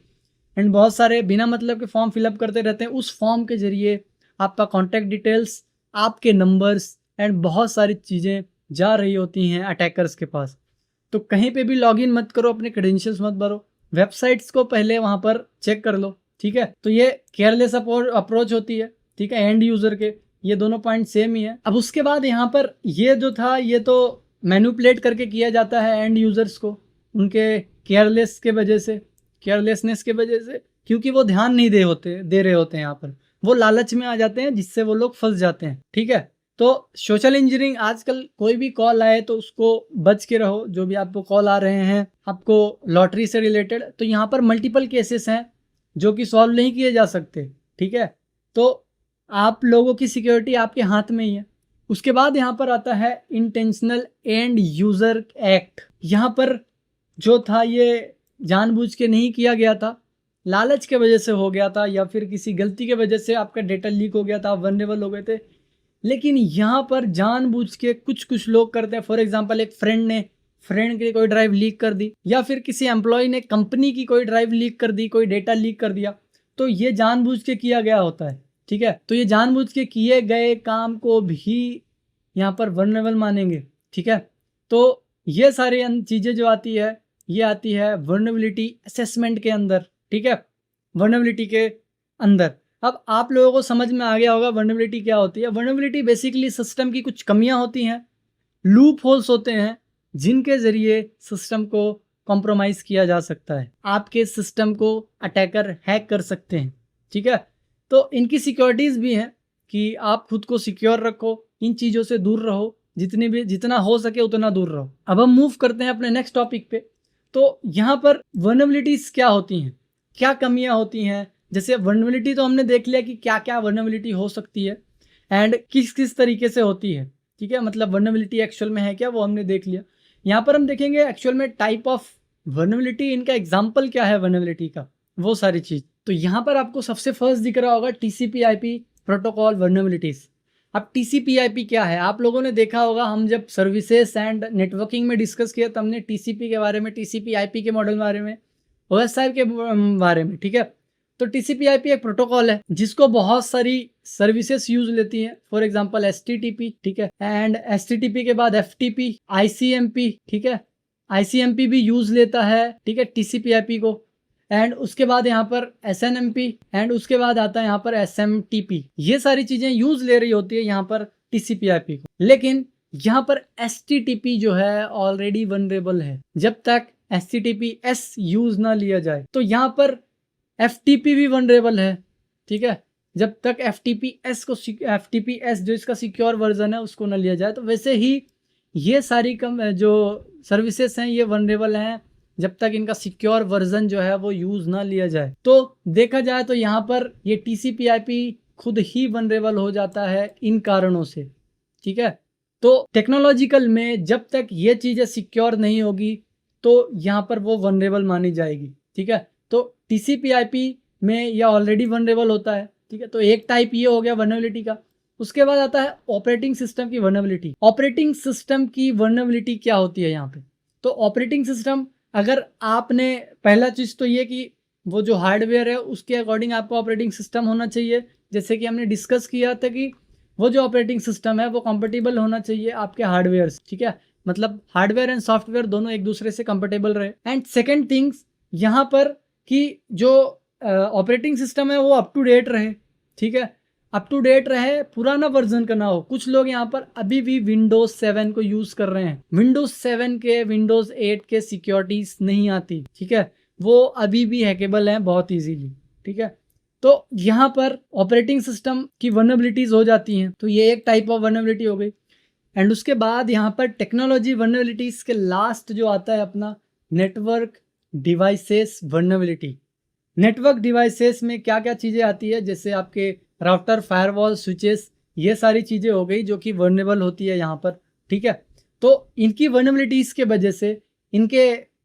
B: एंड बहुत सारे बिना मतलब के फॉर्म फिलअप करते रहते हैं। उस फॉर्म के जरिए आपका कॉन्टैक्ट डिटेल्स, आपके नंबर्स एंड बहुत सारी चीज़ें जा रही होती हैं अटैकर्स के पास। तो कहीं पे भी लॉगिन मत करो, अपने क्रेडेंशियल्स मत भरो, वेबसाइट्स को पहले वहाँ पर चेक कर लो, ठीक है। तो ये केयरलेस अप्रोच होती है, ठीक है, एंड यूज़र के, ये दोनों पॉइंट सेम ही है। अब उसके बाद यहाँ पर ये जो था ये तो मैनिपुलेट करके किया जाता है एंड यूज़र्स को उनके केयरलेसनेस के वजह से, क्योंकि वो ध्यान नहीं दे रहे होते हैं, यहाँ पर वो लालच में आ जाते हैं जिससे वो लोग फंस जाते हैं, ठीक है। तो सोशल इंजीनियरिंग आजकल कोई भी कॉल आए तो उसको बच के रहो, जो भी आपको कॉल आ रहे हैं आपको लॉटरी से रिलेटेड, तो यहाँ पर मल्टीपल केसेस हैं जो कि सॉल्व नहीं किए जा सकते, ठीक है। तो आप लोगों की सिक्योरिटी आपके हाथ में ही है। उसके बाद यहाँ पर आता है इंटेंशनल एंड यूज़र एक्ट। यहाँ पर जो था ये जानबूझ के नहीं किया गया था, लालच के वजह से हो गया था या फिर किसी गलती के वजह से आपका डेटा लीक हो गया था, आप वल्नरेबल हो गए थे। लेकिन यहाँ पर जानबूझ के कुछ लोग करते हैं। फॉर एग्जांपल एक फ्रेंड की कोई ड्राइव लीक कर दी, या फिर किसी एम्प्लॉय ने कंपनी की कोई ड्राइव लीक कर दी, कोई डेटा लीक कर दिया, तो ये जानबूझ के किया गया होता है, ठीक है। तो ये जानबूझ के किए गए काम को भी यहाँ पर वल्नरेबल मानेंगे, ठीक है। तो ये सारी चीज़ें जो आती है ये आती है वल्नरेबिलिटी असेसमेंट के अंदर, ठीक है, वल्नरेबिलिटी के अंदर। अब आप लोगों को समझ में आ गया होगा वल्नरेबिलिटी क्या होती है। वल्नरेबिलिटी बेसिकली सिस्टम की कुछ कमियां होती हैं, लूप होल्स होते हैं जिनके ज़रिए सिस्टम को कॉम्प्रोमाइज़ किया जा सकता है, आपके सिस्टम को अटैकर हैक कर सकते हैं, ठीक है। तो इनकी सिक्योरिटीज़ भी हैं कि आप खुद को सिक्योर रखो, इन चीज़ों से दूर रहो, जितना हो सके उतना दूर रहो। अब हम मूव करते हैं अपने नेक्स्ट टॉपिक पे। तो यहाँ पर वल्नरेबिलिटीज़ क्या होती हैं, क्या कमियाँ होती हैं। जैसे वल्नरेबिलिटी तो हमने देख लिया कि क्या क्या वल्नरेबिलिटी हो सकती है एंड किस किस तरीके से होती है, ठीक है, मतलब वल्नरेबिलिटी एक्चुअल में है क्या वो हमने देख लिया। यहाँ पर हम देखेंगे एक्चुअल में टाइप ऑफ वल्नरेबिलिटी, इनका एग्जाम्पल क्या है वल्नरेबिलिटी का, वो सारी चीज़। तो यहाँ पर आपको सबसे फर्स्ट दिख रहा होगा TCP/IP प्रोटोकॉल वल्नरेबिलिटीज़। अब TCP/IP क्या है, आप लोगों ने देखा होगा, हम जब सर्विसेज एंड नेटवर्किंग में डिस्कस किया तो हमने TCP के बारे में, TCP/IP के मॉडल के बारे में, OSI के बारे में, ठीक है। तो TCP/IP एक प्रोटोकॉल है जिसको बहुत सारी सर्विसेज यूज लेती हैं। फॉर एग्जांपल HTTP, ठीक है, एंड HTTP के बाद FTP, ICMP, ठीक है, ICMP भी यूज लेता है, ठीक है, TCP/IP को। एंड उसके बाद यहाँ पर SNMP एंड उसके बाद आता है यहाँ पर SMTP। ये सारी चीजें यूज ले रही होती है यहाँ पर TCP/IP को। लेकिन यहाँ पर HTTP जो है ऑलरेडी वल्नरेबल है, जब तक HTTPS यूज ना लिया जाए। तो यहाँ पर FTP भी वल्नरेबल है, ठीक है, जब तक FTPS जो इसका सिक्योर वर्जन है उसको ना लिया जाए। तो वैसे ही ये सारी जो सर्विसेज हैं ये वनरेबल हैं जब तक इनका सिक्योर वर्जन जो है वो यूज़ ना लिया जाए। तो देखा जाए तो यहाँ पर ये TCP/IP खुद ही वनरेबल हो जाता है इन कारणों से, ठीक है। तो टेक्नोलॉजिकल में जब तक ये चीज़ें सिक्योर नहीं होगी तो यहाँ पर वो वनरेबल मानी जाएगी, ठीक है। तो TCP/IP में यह ऑलरेडी वनरेबल होता है, ठीक है। तो एक टाइप ये हो गया वनरेबिलिटी का। उसके बाद आता है ऑपरेटिंग सिस्टम की वनरेबिलिटी। ऑपरेटिंग सिस्टम की वनरेबिलिटी क्या होती है यहाँ पे? तो ऑपरेटिंग सिस्टम, अगर आपने पहला चीज़ तो ये कि वो जो हार्डवेयर है उसके अकॉर्डिंग आपका ऑपरेटिंग सिस्टम होना चाहिए। जैसे कि हमने डिस्कस किया था कि वो जो ऑपरेटिंग सिस्टम है वो कंपेटेबल होना चाहिए आपके हार्डवेयर से, ठीक है। मतलब हार्डवेयर एंड सॉफ्टवेयर दोनों एक दूसरे से कंपेटेबल रहे। एंड सेकेंड थिंग्स यहाँ पर कि जो ऑपरेटिंग सिस्टम है वो अप टू डेट रहे, ठीक है। अप टू डेट रहे, पुराना वर्जन का ना हो। कुछ लोग यहाँ पर अभी भी विंडोज 7 को यूज़ कर रहे हैं। विंडोज 7 के विंडोज 8 के सिक्योरिटीज नहीं आती, ठीक है। वो अभी भी हैकेबल हैं बहुत ईजीली, ठीक है। तो यहाँ पर ऑपरेटिंग सिस्टम की वनरेबिलिटीज हो जाती हैं। तो ये एक टाइप ऑफ वनरेबिलिटी हो गई। एंड उसके बाद यहाँ पर टेक्नोलॉजी वनरेबिलिटीज के लास्ट जो आता है अपना network devices vulnerability. Network devices में क्या क्या चीज़ें आती है, जैसे आपके राउटर, फायरवॉल, स्विचेस, ये सारी चीज़ें हो गई जो कि वनरेबल होती है यहाँ पर, ठीक है। तो इनकी वनरेबिलिटीज़ के वजह से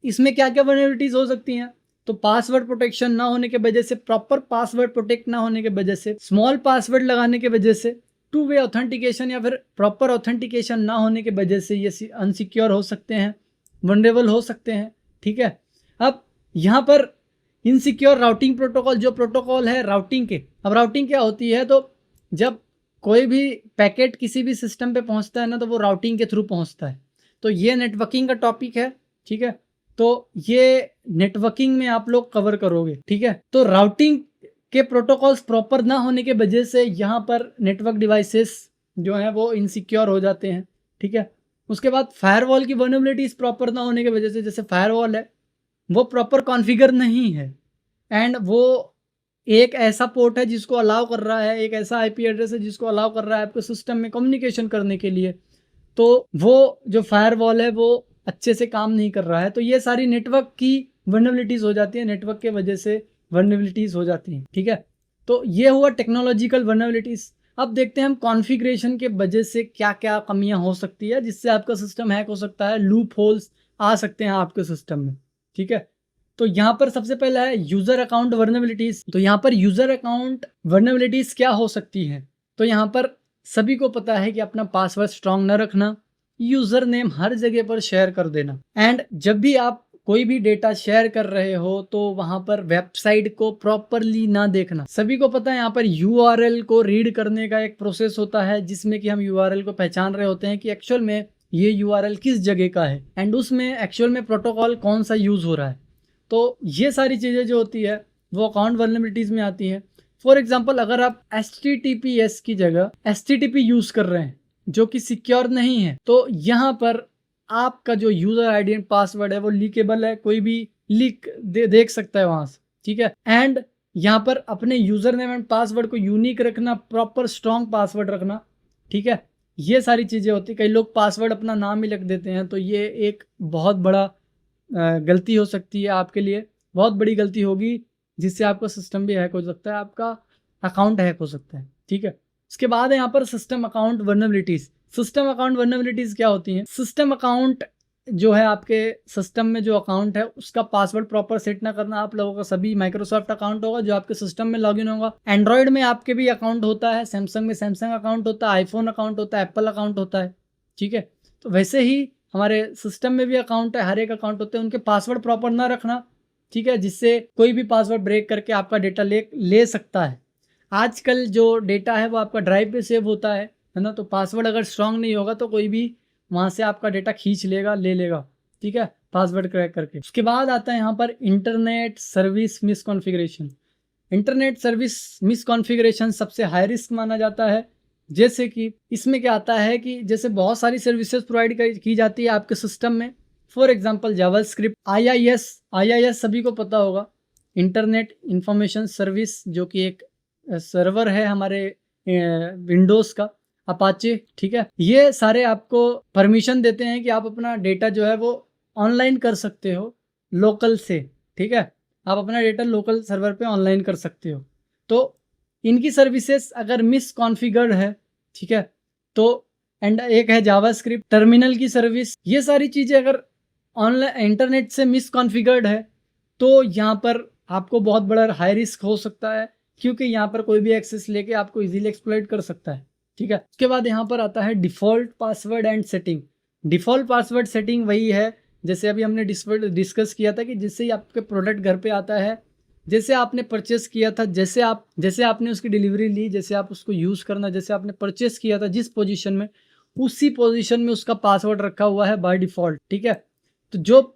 B: इसमें क्या क्या वनरेबिलिटीज़ हो सकती हैं? तो पासवर्ड प्रोटेक्शन ना होने के वजह से, प्रॉपर पासवर्ड प्रोटेक्ट ना होने के वजह से, स्मॉल पासवर्ड लगाने के वजह से, टू वे ऑथेंटिकेशन या फिर प्रॉपर ऑथेंटिकेशन ना होने के वजह से ये अनसिक्योर हो सकते हैं, वनरेबल हो सकते हैं, ठीक है। अब यहाँ पर इनसिक्योर राउटिंग प्रोटोकॉल, जो प्रोटोकॉल है राउटिंग के, अब राउटिंग क्या होती है? तो जब कोई भी पैकेट किसी भी सिस्टम पे पहुंचता है ना तो वो राउटिंग के थ्रू पहुंचता है। तो ये नेटवर्किंग का टॉपिक है, ठीक है। तो ये नेटवर्किंग में आप लोग कवर करोगे, ठीक है। तो राउटिंग के प्रोटोकॉल्स प्रॉपर ना होने के वजह से यहाँ पर नेटवर्क डिवाइसेस जो हैं वो इनसिक्योर हो जाते हैं, ठीक है। उसके बाद फायरवॉल की वल्नरेबिलिटीज प्रॉपर ना होने की वजह से, जैसे फायरवॉल है वो प्रॉपर कॉन्फ़िगर नहीं है एंड वो एक ऐसा पोर्ट है जिसको अलाउ कर रहा है, एक ऐसा आईपी एड्रेस है जिसको अलाउ कर रहा है आपके सिस्टम में कम्युनिकेशन करने के लिए, तो वो जो फायरवॉल है वो अच्छे से काम नहीं कर रहा है। तो ये सारी नेटवर्क की वल्नरेबिलिटीज हो जाती है, नेटवर्क के वजह से वल्नरेबिलिटीज हो जाती हैं, ठीक है। तो ये हुआ टेक्नोलॉजिकल वल्नरेबिलिटीज। अब देखते हैं हम कॉन्फ़िगरेशन के वजह से क्या क्या कमियां हो सकती है जिससे आपका सिस्टम हैक हो सकता है, लूप होल्स आ सकते हैं आपके सिस्टम में, ठीक है। तो यहाँ पर सबसे पहला है यूज़र अकाउंट वल्नरेबिलिटीज। तो यहाँ पर यूज़र अकाउंट वल्नरेबिलिटीज क्या हो सकती है? तो यहाँ पर सभी को पता है कि अपना पासवर्ड स्ट्रॉन्ग न रखना, यूज़र नेम हर जगह पर शेयर कर देना, एंड जब भी आप कोई भी डेटा शेयर कर रहे हो तो वहाँ पर वेबसाइट को प्रॉपरली ना देखना। सभी को पता है यहाँ पर URL को रीड करने का एक प्रोसेस होता है जिसमें कि हम URL को पहचान रहे होते हैं कि एक्चुअल में ये URL किस जगह का है एंड उसमें एक्चुअल में प्रोटोकॉल कौन सा यूज़ हो रहा है। तो ये सारी चीज़ें जो होती है वो अकाउंट वल्नरेबिलिटीज़ में आती हैं। फॉर एग्जांपल, अगर आप HTTPS की जगह HTTP यूज़ कर रहे हैं जो कि सिक्योर नहीं है, तो यहाँ पर आपका जो यूज़र आईडी एंड पासवर्ड है वो लीकेबल है, कोई भी लीक देख सकता है वहाँ से, ठीक है। एंड यहाँ पर अपने यूज़र नेम एंड पासवर्ड को यूनिक रखना, प्रॉपर स्ट्रॉन्ग पासवर्ड रखना, ठीक है। ये सारी चीज़ें होती है। कई लोग पासवर्ड अपना नाम ही लिख देते हैं, तो ये एक बहुत बड़ा गलती हो सकती है आपके लिए, बहुत बड़ी गलती होगी जिससे आपका सिस्टम भी हैक हो सकता है, आपका अकाउंट हैक हो सकता है, ठीक है। इसके बाद है यहाँ पर system account vulnerabilities. System account vulnerabilities क्या होती हैं? सिस्टम अकाउंट जो है आपके सिस्टम में जो अकाउंट है उसका पासवर्ड प्रॉपर सेट ना करना। आप लोगों का सभी माइक्रोसॉफ्ट अकाउंट होगा जो आपके सिस्टम में लॉगिन होगा। एंड्रॉयड में आपके भी अकाउंट होता है, सैमसंग में सैमसंग अकाउंट होता है, आईफोन अकाउंट होता है, एप्पल अकाउंट होता है, ठीक है। तो वैसे ही हमारे सिस्टम में भी अकाउंट है, हर एक अकाउंट होते हैं, उनके पासवर्ड प्रॉपर ना रखना, ठीक है, जिससे कोई भी पासवर्ड ब्रेक करके आपका डेटा ले सकता है। आजकल जो डेटा है वो आपका ड्राइव पे सेव होता है ना, तो पासवर्ड अगर स्ट्रांग नहीं होगा तो कोई भी वहाँ से आपका डेटा खींच लेगा, ले लेगा, ठीक है, पासवर्ड क्रैक करके। उसके बाद आता है यहाँ पर internet service misconfiguration. Internet service misconfiguration सबसे हाई रिस्क माना जाता है। जैसे कि इसमें क्या आता है कि जैसे बहुत सारी सर्विसेज प्रोवाइड की जाती है आपके सिस्टम में। फॉर एग्जांपल जावास्क्रिप्ट, IIS सभी को पता होगा, इंटरनेट इंफॉर्मेशन सर्विस, जो कि एक सर्वर है हमारे विंडोज़ का, अपाचे, ठीक है। ये सारे आपको परमिशन देते हैं कि आप अपना डेटा जो है वो ऑनलाइन कर सकते हो लोकल से, ठीक है। आप अपना डेटा लोकल सर्वर पे ऑनलाइन कर सकते हो। तो इनकी सर्विसेज अगर मिसकॉन्फ़िगर्ड है, ठीक है, तो एंड एक है जावास्क्रिप्ट टर्मिनल की सर्विस, ये सारी चीज़ें अगर ऑनलाइन इंटरनेट से मिसकॉन्फ़िगर्ड है तो यहाँ पर आपको बहुत बड़ा हाई रिस्क हो सकता है, क्योंकि यहाँ पर कोई भी एक्सेस लेके आपको इजीली एक्सप्लॉइट कर सकता है, ठीक है। उसके बाद यहाँ पर आता है default password and setting. Default password setting वही है जैसे अभी हमने डिस्कस किया था कि जिससे ही आपके प्रोडक्ट घर पे आता है, जैसे आपने परचेस किया था, जैसे आपने उसकी डिलीवरी ली, जैसे आप उसको यूज़ करना, जैसे आपने परचेस किया था जिस पोजीशन में, उसी पोजीशन में उसका पासवर्ड रखा हुआ है बाय डिफ़ॉल्ट, ठीक है। तो जो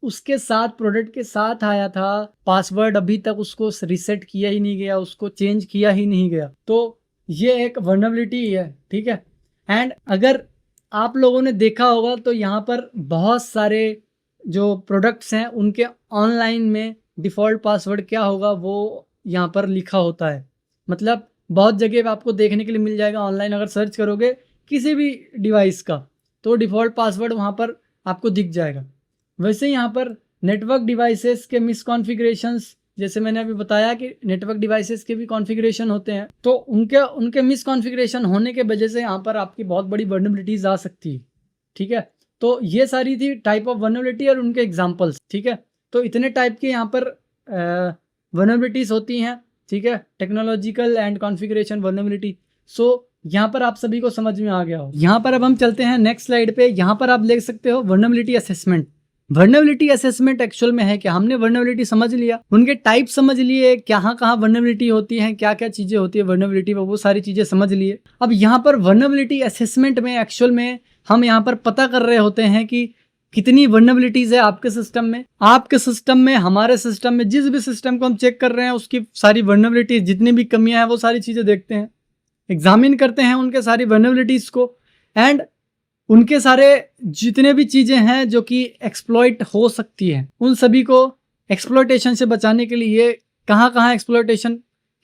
B: उसके साथ प्रोडक्ट के साथ आया था पासवर्ड, अभी तक उसको रीसेट किया ही नहीं गया, उसको चेंज किया ही नहीं गया, तो ये एक वल्नरेबिलिटी है, ठीक है। एंड अगर आप लोगों ने देखा होगा तो यहाँ पर बहुत सारे जो प्रोडक्ट्स हैं उनके ऑनलाइन में डिफ़ॉल्ट पासवर्ड क्या होगा वो यहाँ पर लिखा होता है। मतलब बहुत जगह पे आपको देखने के लिए मिल जाएगा ऑनलाइन, अगर सर्च करोगे किसी भी डिवाइस का तो डिफ़ॉल्ट पासवर्ड वहाँ पर आपको दिख जाएगा। वैसे यहाँ पर नेटवर्क डिवाइसेस के मिसकॉन्फ़िगरेशंस, जैसे मैंने अभी बताया कि नेटवर्क डिवाइसेस के भी कॉन्फ़िगरेशन होते हैं, तो उनके मिसकॉन्फ़िगरेशन होने के वजह से यहाँ पर आपकी बहुत बड़ी वल्नरेबिलिटीज़ आ सकती है, ठीक है। तो ये सारी थी टाइप ऑफ वल्नरेबिलिटी और उनके एग्जांपल्स, ठीक है। तो इतने टाइप के यहाँ पर वल्नरेबिलिटीज़ होती हैं, ठीक है, टेक्नोलॉजिकल एंड कॉन्फ़िगरेशन वल्नरेबिलिटी। सो यहाँ पर आप सभी को समझ में आ गया हो। यहाँ पर अब हम चलते हैं नेक्स्ट स्लाइड पे। यहाँ पर आप देख सकते हो vulnerability assessment. Vulnerability assessment actual में है क्या, हमने वल्नरेबिलिटी समझ लिया, उनके टाइप समझ लिए, कहाँ वल्नरेबिलिटी होती है, क्या क्या चीज़ें होती है वल्नरेबिलिटी में, वो सारी चीज़ें समझ लिए। अब यहाँ पर वल्नरेबिलिटी असेसमेंट में एक्चुअल में हम यहाँ पर पता कर रहे होते हैं कि कितनी वल्नरेबिलिटीज़ है आपके सिस्टम में, हमारे सिस्टम में, जिस भी सिस्टम को हम चेक कर रहे हैं उसकी सारी वल्नरेबिलिटीज़, जितनी भी कमियां हैं वो सारी चीज़ें देखते हैं, एग्जामिन करते हैं उनके सारी वल्नरेबिलिटीज़ को, एंड उनके सारे जितने भी चीज़ें हैं जो कि एक्सप्लॉइट हो सकती हैं उन सभी को एक्सप्लॉइटेशन से बचाने के लिए कहाँ एक्सप्लॉइटेशन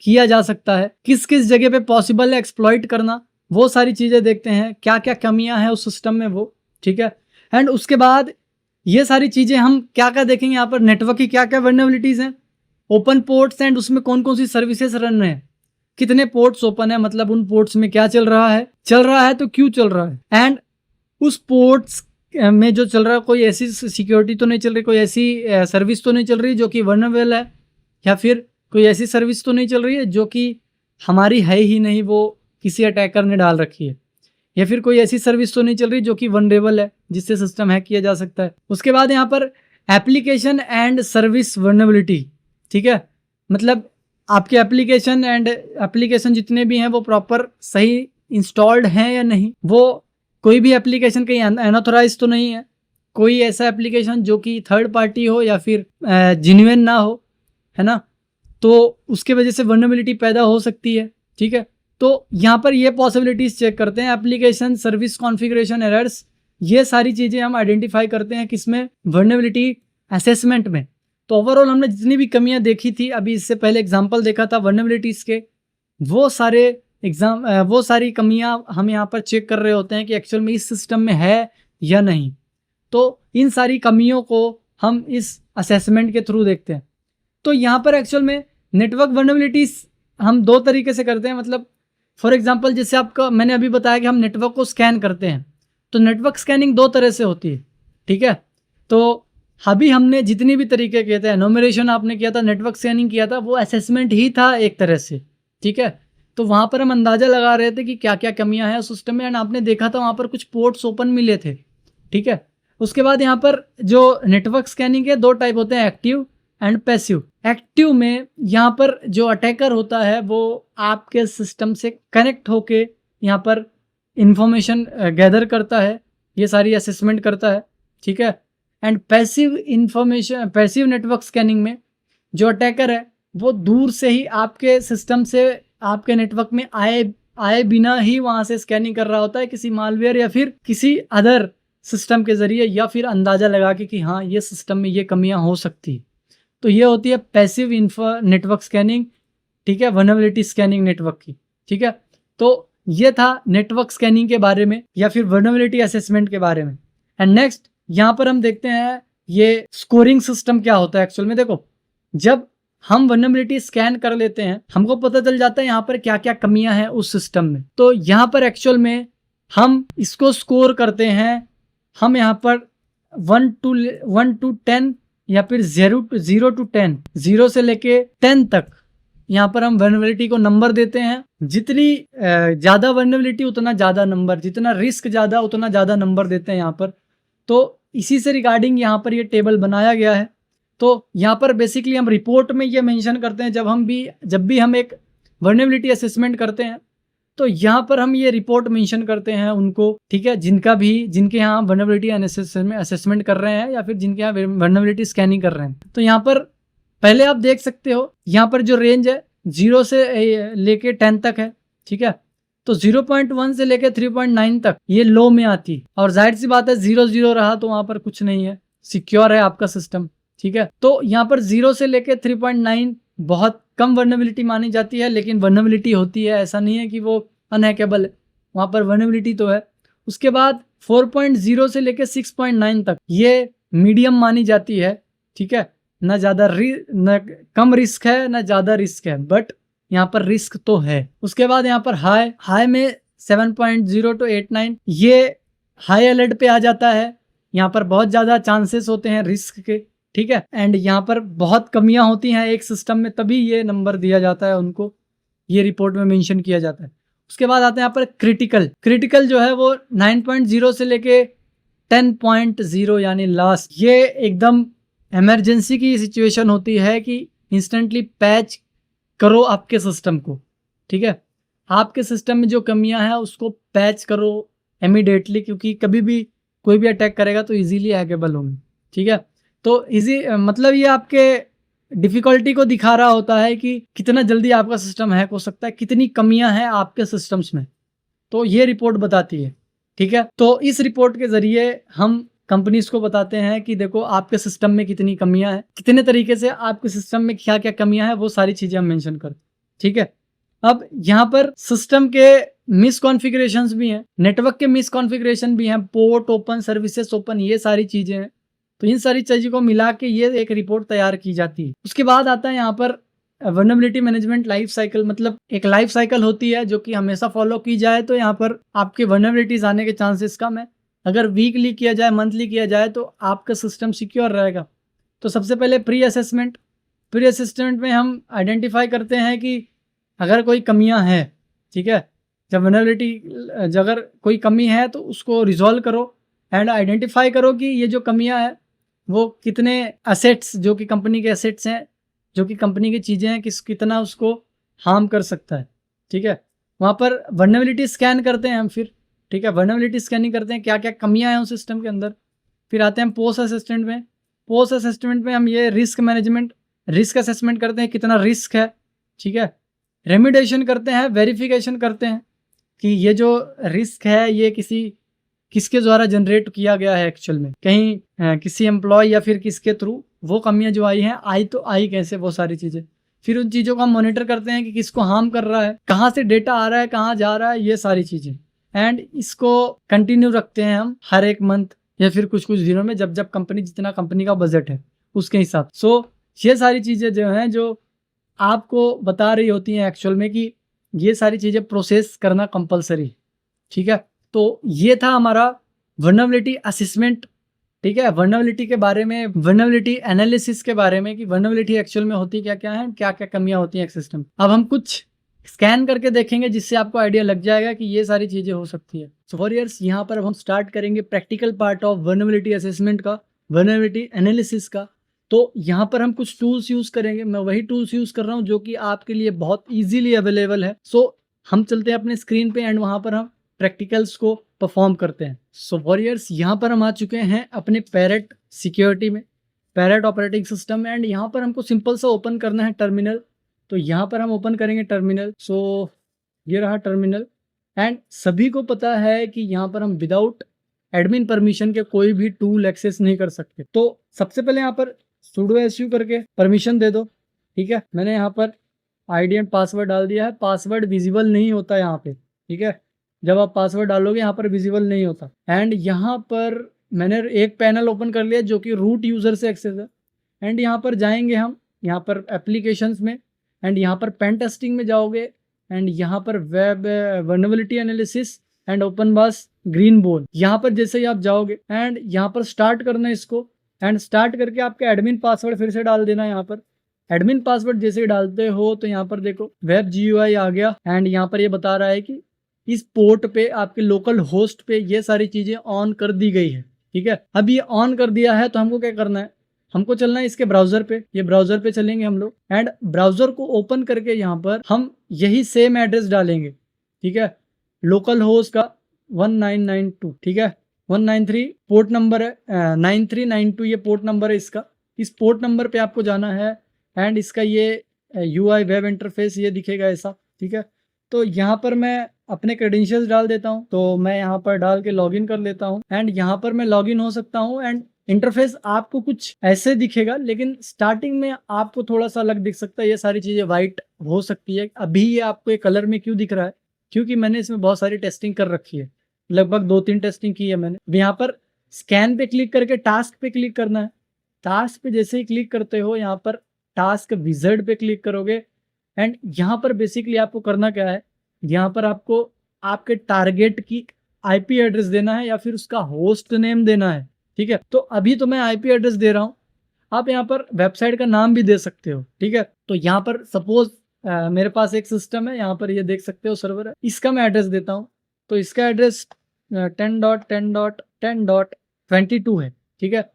B: किया जा सकता है, किस किस जगह पे पॉसिबल है एक्सप्लॉइट करना, वो सारी चीज़ें देखते हैं, क्या क्या कमियां हैं उस सिस्टम में वो, ठीक है। एंड उसके बाद ये सारी चीज़ें हम क्या क्या देखेंगे यहाँ पर, नेटवर्क की क्या क्या वल्नरेबिलिटीज़ हैं, ओपन पोर्ट्स एंड उसमें कौन कौन सी सर्विसेज रन रहे हैं, कितने पोर्ट्स ओपन है, मतलब उन पोर्ट्स में क्या चल रहा है तो क्यों चल रहा है, एंड उस पोर्ट्स में जो चल रहा है कोई ऐसी सिक्योरिटी तो नहीं चल रही, कोई ऐसी सर्विस तो नहीं चल रही जो कि वल्नरेबल है, या फिर कोई ऐसी सर्विस तो नहीं चल रही है जो कि हमारी है ही नहीं, वो किसी अटैकर ने डाल रखी है, या फिर कोई ऐसी सर्विस तो नहीं चल रही जो कि वल्नरेबल है जिससे सिस्टम हैक किया जा सकता है। उसके बाद यहाँ पर एप्लीकेशन एंड सर्विस वल्नरेबिलिटी, ठीक है, मतलब आपके एप्लीकेशन जितने भी हैं वो प्रॉपर सही इंस्टॉल्ड हैं या नहीं, वो कोई भी एप्लीकेशन कहीं अनऑथराइज तो नहीं है, कोई ऐसा एप्लीकेशन जो कि थर्ड पार्टी हो या फिर जेन्युइन ना हो, है ना, तो उसके वजह से वल्नरेबिलिटी पैदा हो सकती है, ठीक है। तो यहाँ पर ये पॉसिबिलिटीज़ चेक करते हैं, एप्लीकेशन सर्विस कॉन्फ़िगरेशन एरर्स, ये सारी चीज़ें हम आइडेंटिफाई करते हैं किसमें, वल्नरेबिलिटी असेसमेंट में। तो ओवरऑल हमने जितनी भी कमियाँ देखी थी, अभी इससे पहले एग्जाम्पल देखा था वल्नरेबिलिटीज़ के, वो सारी कमियां हम यहाँ पर चेक कर रहे होते हैं कि एक्चुअल में इस सिस्टम में है या नहीं। तो इन सारी कमियों को हम इस असेसमेंट के थ्रू देखते हैं। तो यहाँ पर एक्चुअल में नेटवर्क वल्नरेबिलिटीज हम दो तरीके से करते हैं, मतलब फॉर एग्जांपल जैसे आपका मैंने अभी बताया कि हम नेटवर्क को स्कैन करते हैं, तो नेटवर्क स्कैनिंग दो तरह से होती है, ठीक है। तो अभी हमने जितनी भी तरीके किए थे, एनुमरेशन आपने किया था, नेटवर्क स्कैनिंग किया था, वो असेसमेंट ही था एक तरह से, ठीक है। तो वहाँ पर हम अंदाज़ा लगा रहे थे कि क्या क्या कमियां हैं सिस्टम में, एंड आपने देखा था वहाँ पर कुछ पोर्ट्स ओपन मिले थे, ठीक है। उसके बाद यहाँ पर जो नेटवर्क स्कैनिंग के दो टाइप होते हैं, एक्टिव एंड पैसिव। एक्टिव में यहाँ पर जो अटैकर होता है वो आपके सिस्टम से कनेक्ट होके यहाँ पर इंफॉर्मेशन गैदर करता है, ये सारी असेसमेंट करता है, ठीक है। एंड पैसिव नेटवर्क स्कैनिंग में जो अटैकर है वो दूर से ही आपके सिस्टम से आपके नेटवर्क में आए बिना ही वहाँ से स्कैनिंग कर रहा होता है, किसी मालवेयर या फिर किसी अदर सिस्टम के ज़रिए, या फिर अंदाज़ा लगा के कि हाँ ये सिस्टम में ये कमियां हो सकती है। तो ये होती है पैसिव नेटवर्क स्कैनिंग। ठीक है, वल्नरेबिलिटी स्कैनिंग नेटवर्क की। ठीक है, तो ये था नेटवर्क स्कैनिंग के बारे में या फिर वल्नरेबिलिटी असेसमेंट के बारे में। एंड नेक्स्ट यहाँ पर हम देखते हैं ये स्कोरिंग सिस्टम क्या होता है एक्चुअल में। देखो, जब हम वल्नरेबिलिटी स्कैन कर लेते हैं, हमको पता चल जाता है यहाँ पर क्या क्या कमियां हैं उस सिस्टम में। तो यहाँ पर एक्चुअल में हम इसको स्कोर करते हैं। हम यहाँ पर 1 to 10 या फिर 0 to 10, 0 से लेके 10 तक यहाँ पर हम वल्नरेबिलिटी को नंबर देते हैं। जितनी ज़्यादा वल्नरेबिलिटी उतना ज़्यादा नंबर, जितना रिस्क ज़्यादा उतना ज़्यादा नंबर देते हैं यहाँ पर। तो इसी से रिगार्डिंग यहाँ पर ये टेबल बनाया गया है। तो यहाँ पर बेसिकली हम रिपोर्ट में ये मेंशन करते हैं, जब भी हम एक वल्नरेबिलिटी असेसमेंट करते हैं तो यहाँ पर हम ये रिपोर्ट मेंशन करते हैं उनको, ठीक है, जिनके यहाँ वल्नरेबिलिटी असेसमेंट कर रहे हैं या फिर जिनके यहाँ वल्नरेबिलिटी स्कैनिंग कर रहे हैं। तो यहाँ पर पहले आप देख सकते हो, यहाँ पर जो रेंज है 0 से लेके 10 तक है। ठीक है, तो 0.1 से लेके 3.9 तक ये लो में आती है। और जाहिर सी बात है 0 रहा तो वहाँ पर कुछ नहीं है, सिक्योर है आपका सिस्टम। ठीक है, तो यहाँ पर 0 से लेके 3.9 बहुत कम वल्नरेबिलिटी मानी जाती है, लेकिन वल्नरेबिलिटी होती है, ऐसा नहीं है कि वो अनहैकेबल है, वहाँ पर वल्नरेबिलिटी तो है। उसके बाद 4.0 से लेके 6.9 तक ये मीडियम मानी जाती है। ठीक है, ना ज़्यादा न कम रिस्क है ना ज़्यादा रिस्क है, बट यहाँ पर रिस्क तो है। उसके बाद यहाँ पर हाई में 7.0 to 8.9 ये हाई अलर्ट पे आ जाता है। यहाँ पर बहुत ज़्यादा चांसेस होते हैं रिस्क के। ठीक है, एंड यहाँ पर बहुत कमियां होती हैं एक सिस्टम में, तभी ये नंबर दिया जाता है उनको, ये रिपोर्ट में मेंशन किया जाता है। उसके बाद आते हैं यहाँ पर क्रिटिकल जो है वो 9.0 से लेके 10.0 यानी लास्ट, ये एकदम इमरजेंसी की सिचुएशन होती है कि इंस्टेंटली पैच करो आपके सिस्टम को। ठीक है, आपके सिस्टम में जो कमियां हैं उसको पैच करो इमीडिएटली, क्योंकि कभी भी कोई भी अटैक करेगा तो इजीली हैकेबल होंगे। ठीक है, तो मतलब ये आपके डिफ़िकल्टी को दिखा रहा होता है कि कितना जल्दी आपका सिस्टम हैक हो सकता है, कितनी कमियां हैं आपके सिस्टम्स में, तो ये रिपोर्ट बताती है। ठीक है, तो इस रिपोर्ट के ज़रिए हम कंपनीज को बताते हैं कि देखो आपके सिस्टम में कितनी कमियां हैं, कितने तरीके से आपके सिस्टम में क्या क्या कमियां हैं, वो सारी चीज़ें हम मेंशन करते हैं। ठीक है, अब यहाँ पर सिस्टम के मिसकॉन्फ़िगरेशंस भी हैं, नेटवर्क के मिसकॉन्फ़िगरेशन भी हैं, पोर्ट ओपन, सर्विसेज ओपन, ये सारी चीज़ें हैं। तो इन सारी चीज़ों को मिला के ये एक रिपोर्ट तैयार की जाती है। उसके बाद आता है यहाँ पर वल्नरेबिलिटी मैनेजमेंट लाइफ साइकिल, मतलब एक लाइफ साइकिल होती है जो कि हमेशा फॉलो की जाए तो यहाँ पर आपके वल्नरेबिलिटीज आने के चांसेस कम है। अगर वीकली किया जाए, मंथली किया जाए तो आपका सिस्टम सिक्योर रहेगा। तो सबसे पहले प्री असेसमेंट में हम आइडेंटिफाई करते हैं कि अगर कोई कमियां हैं, ठीक है, जब वल्नरेबिलिटी अगर कोई कमी है तो उसको रिजॉल्व करो एंड आइडेंटिफाई करो कि ये जो कमियां हैं वो कितने असेट्स, जो कि कंपनी के असेट्स हैं, जो कि कंपनी की चीज़ें हैं, कितना उसको हार्म कर सकता है। ठीक है, वहाँ पर वल्नरेबिलिटी स्कैन करते हैं हम फिर। ठीक है, वल्नरेबिलिटी स्कैनिंग करते हैं क्या क्या कमियां हैं उस सिस्टम के अंदर। फिर आते हैं पोस्ट असेसमेंट में हम ये रिस्क असेसमेंट करते हैं, कितना रिस्क है। ठीक है, रेमिडिएशन करते हैं, वेरिफिकेशन करते हैं कि ये जो रिस्क है ये किसके द्वारा जनरेट किया गया है, एक्चुअल में कहीं किसी एम्प्लॉय या फिर किसके थ्रू वो कमियां जो आई हैं आई कैसे, वो सारी चीज़ें। फिर उन चीज़ों को हम मॉनिटर करते हैं कि किसको हार्म कर रहा है, कहाँ से डेटा आ रहा है, कहाँ जा रहा है, ये सारी चीज़ें। एंड इसको कंटिन्यू रखते हैं हम हर एक मंथ या फिर कुछ दिनों में, जब जितना कंपनी का बजट है उसके हिसाब। ये सारी चीज़ें जो हैं जो आपको बता रही होती हैं एक्चुअल में कि ये सारी चीज़ें प्रोसेस करना कंपलसरी। ठीक है, तो ये था हमारा वल्नरेबिलिटी असेसमेंट। ठीक है, वल्नरेबिलिटी के बारे में, वल्नरेबिलिटी एनालिसिस के बारे में कि वल्नरेबिलिटी एक्चुअल में होती क्या क्या है, क्या क्या कमियां होती हैं एक सिस्टम। अब हम कुछ स्कैन करके देखेंगे जिससे आपको आइडिया लग जाएगा कि ये सारी चीज़ें हो सकती है। सो वॉरियर्स, यहाँ पर अब हम स्टार्ट करेंगे practical part of vulnerability assessment का, वल्नरेबिलिटी एनालिसिस का। तो यहाँ पर हम कुछ टूल्स यूज़ करेंगे, मैं वही टूल्स यूज़ कर रहा हूँ जो कि आपके लिए बहुत ईजिली अवेलेबल है। हम चलते हैं अपने स्क्रीन पे एंड वहाँ पर हम प्रैक्टिकल्स को परफॉर्म करते हैं। सो वॉरियर्स, यहाँ पर हम आ चुके हैं अपने पैरेट सिक्योरिटी में, पैरेट ऑपरेटिंग सिस्टम में। एंड यहाँ पर हमको सिंपल सा ओपन करना है टर्मिनल। तो यहाँ पर हम ओपन करेंगे टर्मिनल। ये रहा टर्मिनल। एंड सभी को पता है कि यहाँ पर हम विदाउट एडमिन परमिशन के कोई भी टूल एक्सेस नहीं कर सकते। तो सबसे पहले यहाँ पर sudo su करके परमिशन दे दो। ठीक है, मैंने यहाँ पर आईडी एंड पासवर्ड डाल दिया है, पासवर्ड विजिबल नहीं होता यहाँ पे, ठीक है। जब आप पासवर्ड डालोगे यहाँ पर विजिबल नहीं होता। एंड यहाँ पर मैंने एक पैनल ओपन कर लिया जो कि रूट यूज़र से एक्सेस है। एंड यहाँ पर जाएंगे हम, यहाँ पर एप्लीकेशंस में, एंड यहाँ पर पेन टेस्टिंग में जाओगे, एंड यहाँ पर web vulnerability analysis and open बास ग्रीन बोल, यहाँ पर जैसे ही आप जाओगे एंड यहाँ पर स्टार्ट करना है इसको। एंड स्टार्ट करके आपका एडमिन पासवर्ड फिर से डाल देना। यहाँ पर एडमिन पासवर्ड जैसे ही डालते हो तो यहाँ पर देखो वेब GUI आ गया। एंड यहाँ पर ये बता रहा है कि इस पोर्ट पे आपके लोकल होस्ट पे ये सारी चीज़ें ऑन कर दी गई है, ठीक है। अब ये ऑन कर दिया है तो हमको क्या करना है, हमको चलना है इसके ब्राउज़र पे। ये ब्राउज़र पे चलेंगे हम लोग एंड ब्राउज़र को ओपन करके यहाँ पर हम यही सेम एड्रेस डालेंगे, ठीक है। लोकल होस्ट का 1992, ठीक है, 193 पोर्ट नंबर है, 9392 ये पोर्ट नंबर है इसका। इस पोर्ट नंबर पे आपको जाना है एंड इसका ये UI वेब इंटरफेस ये दिखेगा ऐसा, ठीक है। तो यहाँ पर मैं अपने क्रेडेंशियल्स डाल देता हूँ, तो मैं यहाँ पर डाल के लॉगिन कर लेता हूँ एंड यहाँ पर मैं लॉगिन हो सकता हूँ। एंड इंटरफेस आपको कुछ ऐसे दिखेगा, लेकिन स्टार्टिंग में आपको थोड़ा सा अलग दिख सकता है, ये सारी चीज़ें वाइट हो सकती है। अभी ये आपको एक कलर में क्यों दिख रहा है, क्योंकि मैंने इसमें बहुत सारी टेस्टिंग कर रखी है, लगभग 2-3 टेस्टिंग की है मैंने। यहाँ पर स्कैन पे क्लिक करके टास्क पे क्लिक करना है। टास्क पे जैसे ही क्लिक करते हो यहाँ पर टास्क विज़ार्ड पे क्लिक करोगे एंड यहाँ पर बेसिकली आपको करना क्या है, यहाँ पर आपको आपके टारगेट की IP एड्रेस देना है या फिर उसका होस्ट नेम देना है, ठीक है। तो अभी तो मैं IP एड्रेस दे रहा हूँ, आप यहाँ पर वेबसाइट का नाम भी दे सकते हो, ठीक है। तो यहाँ पर सपोज मेरे पास एक सिस्टम है, यहाँ पर ये देख सकते हो सर्वर है, इसका मैं एड्रेस देता हूँ। तो इसका एड्रेस 10.10.10.22 है, ठीक है।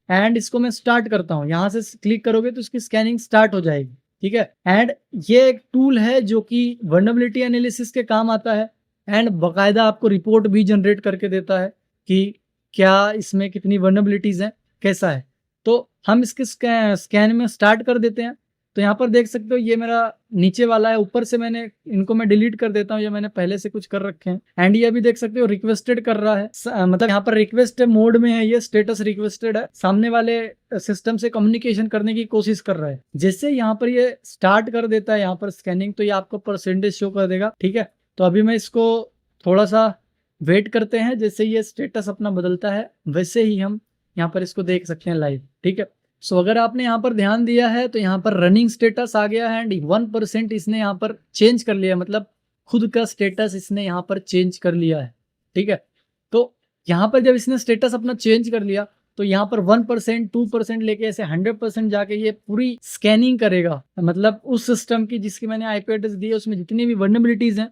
B: एंड इसको मैं स्टार्ट करता हूँ, यहाँ से क्लिक करोगे तो इसकी स्कैनिंग स्टार्ट हो जाएगी, ठीक है। एंड ये एक टूल है जो कि वल्नरेबिलिटी एनालिसिस के काम आता है एंड बाकायदा आपको रिपोर्ट भी जनरेट करके देता है कि क्या इसमें कितनी वल्नरेबिलिटीज़ हैं, कैसा है। तो हम इसके स्कैन में स्टार्ट कर देते हैं। तो यहाँ पर देख सकते हो ये मेरा नीचे वाला है, ऊपर से मैंने इनको मैं डिलीट कर देता हूँ, ये मैंने पहले से कुछ कर रखे हैं। एंड ये अभी देख सकते हो रिक्वेस्टेड कर रहा है, मतलब यहाँ पर रिक्वेस्ट मोड में है, ये स्टेटस रिक्वेस्टेड है, सामने वाले सिस्टम से कम्युनिकेशन करने की कोशिश कर रहा है। जैसे यहाँ पर ये स्टार्ट कर देता है यहाँ पर स्कैनिंग, तो ये आपको परसेंटेज शो कर देगा, ठीक है। तो अभी मैं इसको थोड़ा सा वेट करते हैं, जैसे ये स्टेटस अपना बदलता है वैसे ही हम यहाँ पर इसको देख सकते हैं लाइव, ठीक है। सो अगर आपने यहाँ पर ध्यान दिया है तो यहाँ पर रनिंग स्टेटस आ गया है एंड 1% इसने यहाँ पर चेंज कर लिया, मतलब खुद का स्टेटस इसने यहाँ पर चेंज कर लिया है, ठीक है। तो यहाँ पर जब इसने स्टेटस अपना चेंज कर लिया तो यहाँ पर 1%, 2% लेके ऐसे 100% जाके ये पूरी स्कैनिंग करेगा, मतलब उस सिस्टम की जिसकी मैंने IP एड्रेस दी है उसमें जितनी भी वल्नरेबिलिटीज हैं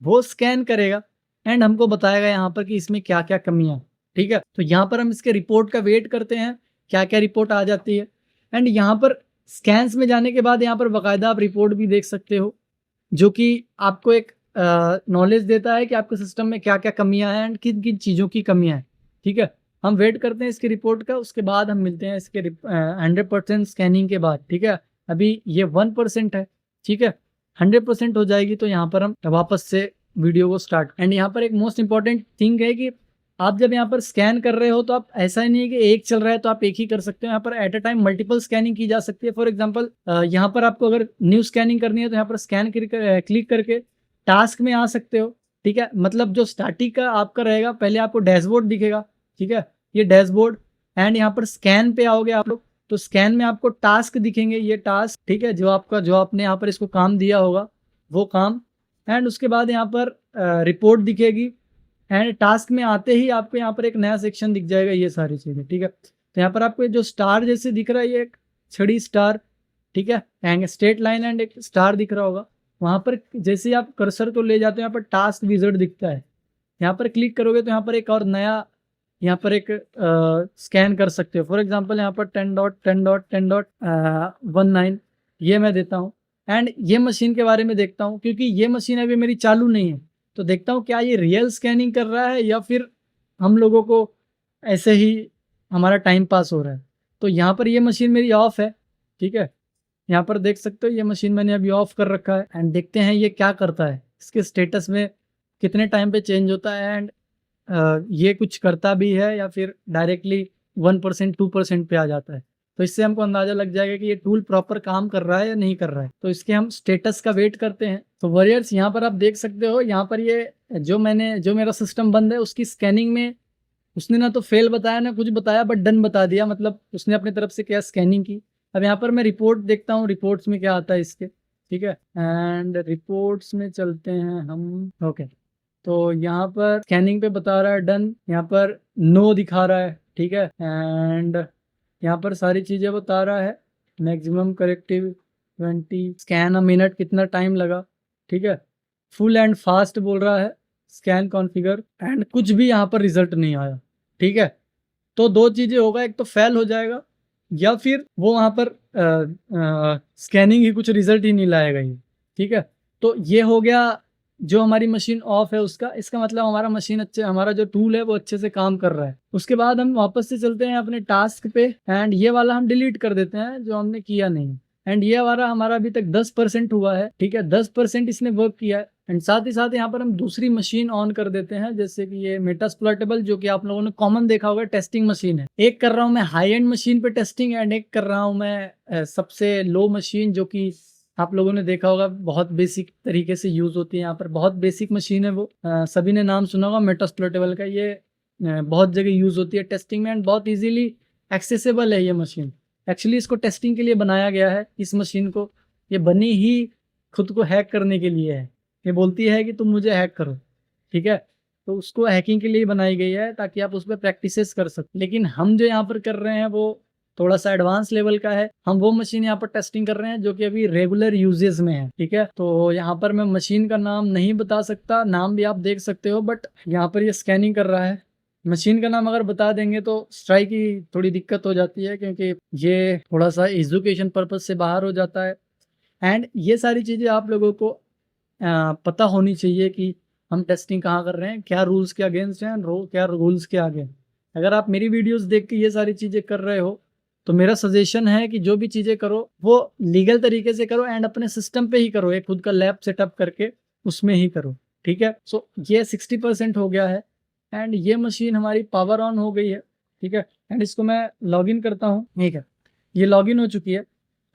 B: वो स्कैन करेगा एंड हमको बताएगा यहाँ पर कि इसमें क्या क्या कमियां, ठीक है। तो यहाँ पर हम इसके रिपोर्ट का वेट करते हैं क्या क्या रिपोर्ट आ जाती है। एंड यहाँ पर स्कैन्स में जाने के बाद यहाँ पर बाकायदा आप रिपोर्ट भी देख सकते हो जो कि आपको एक नॉलेज देता है कि आपके सिस्टम में क्या क्या कमियां हैं एंड किन किन चीज़ों की कमियां हैं, ठीक है। हम वेट करते हैं इसकी रिपोर्ट का, उसके बाद हम मिलते हैं इसके 100% स्कैनिंग के बाद, ठीक है। अभी ये 1% है, ठीक है। 100% हो जाएगी तो यहाँ पर हम वापस से वीडियो को स्टार्ट। एंड यहाँ पर एक मोस्ट इंपॉर्टेंट थिंग है कि आप जब यहाँ पर स्कैन कर रहे हो तो आप ऐसा ही नहीं है कि एक चल रहा है तो आप एक ही कर सकते हो, यहाँ पर at a time multiple scanning की जा सकती है। फॉर एग्जांपल यहाँ पर आपको अगर न्यू स्कैनिंग करनी है तो यहाँ पर स्कैन क्लिक करके टास्क में आ सकते हो, ठीक है। मतलब जो स्टैटिक का आपका रहेगा, पहले आपको डैशबोर्ड दिखेगा, ठीक है, ये डैशबोर्ड। एंड यहाँ पर स्कैन पे आओगे आप लोग तो स्कैन में आपको टास्क दिखेंगे, ये टास्क, ठीक है, जो आपने यहाँ पर इसको काम दिया होगा वो काम। एंड उसके बाद यहाँ पर रिपोर्ट दिखेगी एंड टास्क में आते ही आपको यहाँ पर एक नया सेक्शन दिख जाएगा, ये सारी चीज़ें, ठीक है। तो यहाँ पर आपको जो स्टार जैसे दिख रहा है ये एक छड़ी स्टार, ठीक है, एंड स्ट्रेट लाइन एंड एक स्टार दिख रहा होगा, वहाँ पर जैसे ही आप कर्सर को ले जाते हो यहाँ पर टास्क विज़ार्ड दिखता है, यहाँ पर क्लिक करोगे तो यहाँ पर एक और नया यहाँ पर एक स्कैन कर सकते हो। फॉर एग्जांपल यहाँ पर 10.10.10.19 ये मैं देता हूँ एंड ये मशीन के बारे में देखता हूँ, क्योंकि ये मशीन अभी मेरी चालू नहीं है, तो देखता हूँ क्या ये रियल स्कैनिंग कर रहा है या फिर हम लोगों को ऐसे ही हमारा टाइम पास हो रहा है। तो यहाँ पर ये मशीन मेरी ऑफ है, ठीक है, यहाँ पर देख सकते हो ये मशीन मैंने अभी ऑफ कर रखा है। एंड देखते हैं ये क्या करता है, इसके स्टेटस में कितने टाइम पे चेंज होता है एंड ये कुछ करता भी है या फिर डायरेक्टली 1% 2% पे आ जाता है। तो इससे हमको अंदाजा लग जाएगा कि ये टूल प्रॉपर काम कर रहा है या नहीं कर रहा है। तो इसके हम स्टेटस का वेट करते हैं। तो वॉरियर्स यहाँ पर आप देख सकते हो, यहाँ पर ये जो मेरा सिस्टम बंद है उसकी स्कैनिंग में उसने ना तो फेल बताया ना कुछ बताया, बट डन बता दिया, मतलब उसने अपनी तरफ से क्या स्कैनिंग की। अब यहाँ पर मैं रिपोर्ट देखता हूँ, रिपोर्ट्स में क्या आता है इसके, ठीक है। एंड रिपोर्ट्स में चलते हैं हम। ओके, तो यहाँ पर स्कैनिंग पे बता रहा है डन, यहाँ पर नो दिखा रहा है, ठीक है। एंड यहाँ पर सारी चीज़ें बता रहा है, maximum corrective 20 scan a minute, कितना टाइम लगा, ठीक है। फुल एंड फास्ट बोल रहा है, स्कैन कॉन्फ़िगर, एंड कुछ भी यहाँ पर रिजल्ट नहीं आया, ठीक है। तो दो चीज़ें होगा, एक तो फेल हो जाएगा या फिर वो वहाँ पर स्कैनिंग ही कुछ रिजल्ट ही नहीं लाएगा ये, ठीक है। तो ये हो गया जो हमारी मशीन ऑफ है उसका, इसका मतलब हमारा मशीन हमारा जो टूल है वो अच्छे से काम कर रहा है। उसके बाद हम वापस से चलते हैं अपने टास्क पे, एंड ये वाला हम डिलीट कर देते हैं जो हमने किया नहीं। एंड ये वाला हमारा अभी तक 10% हुआ है, ठीक है, 10% इसने वर्क किया है। एंड साथ ही साथ यहाँ पर हम दूसरी मशीन ऑन कर देते हैं, जैसे कि ये मेटास्प्लॉटेबल, जो कि आप लोगों ने कॉमन देखा होगा, टेस्टिंग मशीन है। एक कर रहा हूँ मैं हाई एंड मशीन पे टेस्टिंग, एंड एक कर रहा हूँ मैं सबसे लो मशीन, जो कि आप लोगों ने देखा होगा बहुत बेसिक तरीके से यूज होती है। यहाँ पर बहुत बेसिक मशीन है वो, सभी ने नाम सुना होगा मेटास्प्लॉटेबल का। ये बहुत जगह यूज होती है टेस्टिंग में, एंड बहुत इजीली एक्सेसिबल है ये मशीन। एक्चुअली इसको टेस्टिंग के लिए बनाया गया है, इस मशीन को। ये बनी ही खुद को हैक करने के लिए है। ये बोलती है कि तुम मुझे हैक करो, ठीक है। तो उसको हैकिंग के लिए बनाई गई है ताकि आप उस पर प्रैक्टिसेस कर सको। लेकिन हम जो यहाँ पर कर रहे हैं वो थोड़ा सा एडवांस लेवल का है। हम वो मशीन यहाँ पर टेस्टिंग कर रहे हैं जो कि अभी रेगुलर यूजेस में है, ठीक है। तो यहाँ पर मैं मशीन का नाम नहीं बता सकता, नाम भी आप देख सकते हो, बट यहाँ पर ये स्कैनिंग कर रहा है। मशीन का नाम अगर बता देंगे तो स्ट्राइक की थोड़ी दिक्कत हो जाती है, क्योंकि ये थोड़ा सा एजुकेशन पर्पज से बाहर हो जाता है। एंड ये सारी चीज़ें आप लोगों को पता होनी चाहिए कि हम टेस्टिंग कहाँ कर रहे हैं, क्या रूल्स के अगेंस्ट हैं, क्या रूल्स के आगे। अगर आप मेरी वीडियोस देख के ये सारी चीज़ें कर रहे हो तो मेरा सजेशन है कि जो भी चीज़ें करो वो लीगल तरीके से करो, एंड अपने सिस्टम पे ही करो, एक खुद का लैब सेटअप करके उसमें ही करो, ठीक है। सो ये 60% हो गया है, एंड ये मशीन हमारी पावर ऑन हो गई है, ठीक है। एंड इसको मैं लॉगिन करता हूँ, ठीक है, ये लॉगिन हो चुकी है।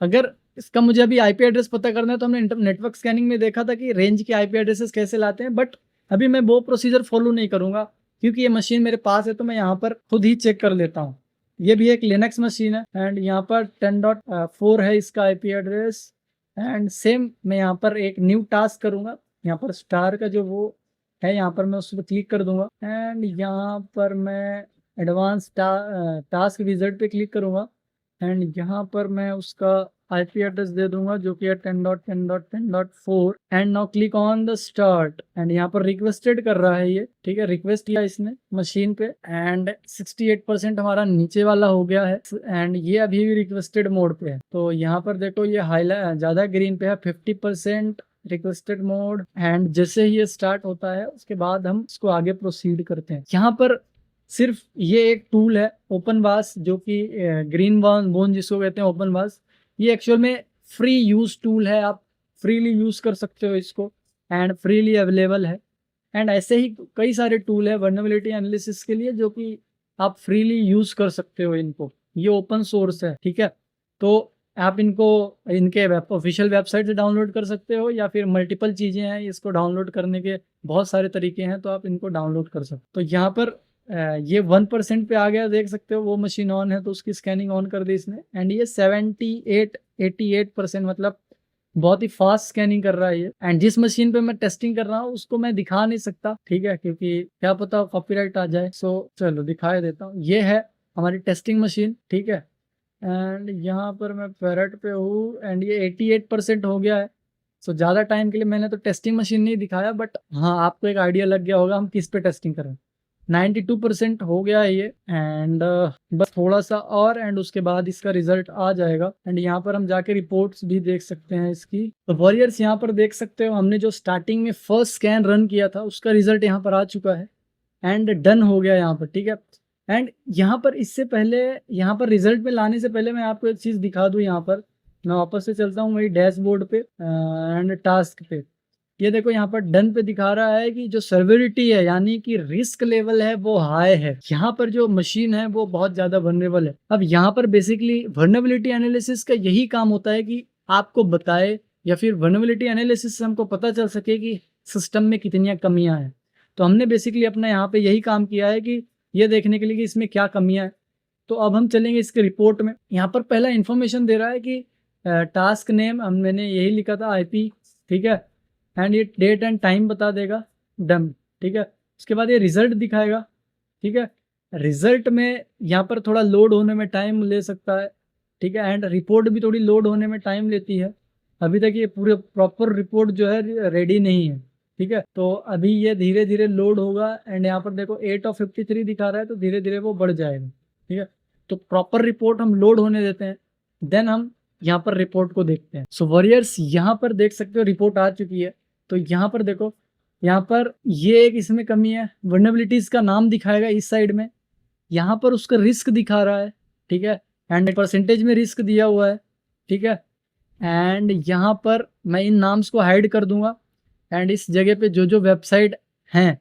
B: अगर इसका मुझे अभी आईपी एड्रेस पता करना है तो हमने नेटवर्क स्कैनिंग में देखा था कि रेंज के आईपी एड्रेसेस कैसे लाते हैं, बट अभी मैं वो प्रोसीजर फॉलो नहीं करूँगा, क्योंकि ये मशीन मेरे पास है तो मैं यहाँ पर खुद ही चेक कर लेता हूँ। ये भी एक लिनक्स मशीन है, एंड यहाँ पर 10.4 है इसका आईपी एड्रेस। एंड सेम मैं यहाँ पर एक न्यू टास्क करूँगा, यहाँ पर स्टार का जो वो है यहाँ पर मैं उस पर क्लिक कर दूंगा, एंड यहाँ पर मैं एडवांस टास्क विजिट पे क्लिक करूँगा, एंड यहाँ पर मैं उसका आईपी एड्रेस दे दूंगा जो कि है 10.10.10.4। And now click on the start, and यहाँ पर रिक्वेस्टेड कर रहा है ये, ठीक है, रिक्वेस्ट किया इसने मशीन पे, एंड 68% हमारा नीचे वाला हो गया है, एंड ये अभी भी रिक्वेस्टेड मोड पे है। तो यहाँ पर देखो ये हाईलाइट ज़्यादा ग्रीन पे है, 50% रिक्वेस्टेड मोड। एंड जैसे ही ये स्टार्ट होता है उसके बाद हम इसको आगे प्रोसीड करते हैं। यहाँ पर सिर्फ ये एक टूल है ओपन वास, जो कि ग्रीन बोन जिसको कहते हैं ओपन वास। ये एक्चुअल में फ्री यूज टूल है, आप फ्रीली यूज कर सकते हो इसको, एंड फ्रीली अवेलेबल है। एंड ऐसे ही कई सारे टूल है वल्नरेबिलिटी एनालिसिस के लिए जो कि आप फ्रीली यूज कर सकते हो इनको। ये ओपन सोर्स है, ठीक है। तो आप इनको इनके ऑफिशियल वेबसाइट से डाउनलोड कर सकते हो, या फिर मल्टीपल चीज़ें हैं इसको डाउनलोड करने के, बहुत सारे तरीके हैं, तो आप इनको डाउनलोड कर सकते हो। तो यहाँ पर ये 1% पे आ गया, देख सकते हो, वो मशीन ऑन है तो उसकी स्कैनिंग ऑन कर दी इसने। एंड ये 88% मतलब बहुत ही फास्ट स्कैनिंग कर रहा है ये। एंड जिस मशीन पे मैं टेस्टिंग कर रहा हूँ उसको मैं दिखा नहीं सकता, ठीक है, क्योंकि क्या पता कॉपीराइट आ जाए। सो चलो दिखाई देता हूँ, ये है हमारी टेस्टिंग मशीन, ठीक है। एंड यहाँ पर मैं पैरेट पे हूँ, एंड ये 88% हो गया है। सो ज़्यादा टाइम के लिए मैंने तो टेस्टिंग मशीन नहीं दिखाया, बट हाँ आपको एक आइडिया लग गया होगा हम किस पे टेस्टिंग कर रहे हैं। 92% हो गया है ये, एंड बस थोड़ा सा और, एंड उसके बाद इसका रिजल्ट आ जाएगा। एंड यहाँ पर हम जाके रिपोर्ट्स भी देख सकते हैं इसकी। तो वॉरियर्स यहाँ पर देख सकते हो, हमने जो स्टार्टिंग में फर्स्ट स्कैन रन किया था उसका रिजल्ट यहाँ पर आ चुका है, एंड डन हो गया यहाँ पर, ठीक है। एंड यहाँ पर इससे पहले, यहाँ पर रिजल्ट पे लाने से पहले मैं आपको एक चीज़ दिखा दूँ। यहाँ पर मैं वापस से चलता हूँ वही डैशबोर्ड पे एंड टास्क पे। ये देखो यहाँ पर डन पे दिखा रहा है कि जो सर्विलिटी है यानी कि रिस्क लेवल है वो हाई है, यहाँ पर जो मशीन है वो बहुत ज्यादा वल्नरेबल है। अब यहाँ पर बेसिकली वल्नरेबिलिटी एनालिसिस का यही काम होता है कि आपको बताए या फिर वल्नरेबिलिटी एनालिसिस से हमको पता चल सके कि सिस्टम में कितनी कमियां हैं। तो हमने बेसिकली अपना यहाँ पे यही काम किया है कि ये देखने के लिए कि इसमें क्या कमियां हैं। तो अब हम चलेंगे इसके रिपोर्ट में। यहाँ पर पहला इन्फॉर्मेशन दे रहा है कि टास्क नेम मैंने यही लिखा था IP, ठीक है, एंड ये डेट एंड टाइम बता देगा, डन, ठीक है। उसके बाद ये रिजल्ट दिखाएगा, ठीक है। रिजल्ट में यहाँ पर थोड़ा लोड होने में टाइम ले सकता है, ठीक है, एंड रिपोर्ट भी थोड़ी लोड होने में टाइम लेती है। अभी तक ये पूरे प्रॉपर रिपोर्ट जो है रेडी नहीं है, ठीक है। तो अभी ये धीरे धीरे लोड होगा एंड यहाँ पर देखो 8/53 दिखा रहा है, तो धीरे धीरे वो बढ़ जाएगा, ठीक है। तो प्रॉपर रिपोर्ट हम लोड होने देते हैं, देन हम यहाँ पर रिपोर्ट को देखते हैं। सो वॉरियर्स यहाँ पर देख सकते हो रिपोर्ट आ चुकी है। तो यहाँ पर देखो, यहाँ पर ये एक इसमें कमी है, वल्नरेबिलिटीज का नाम दिखाएगा इस साइड में, यहाँ पर उसका रिस्क दिखा रहा है, ठीक है, एंड परसेंटेज में रिस्क दिया हुआ है, ठीक है। एंड यहाँ पर मैं इन नाम्स को हाइड कर दूंगा एंड इस जगह पे जो जो वेबसाइट हैं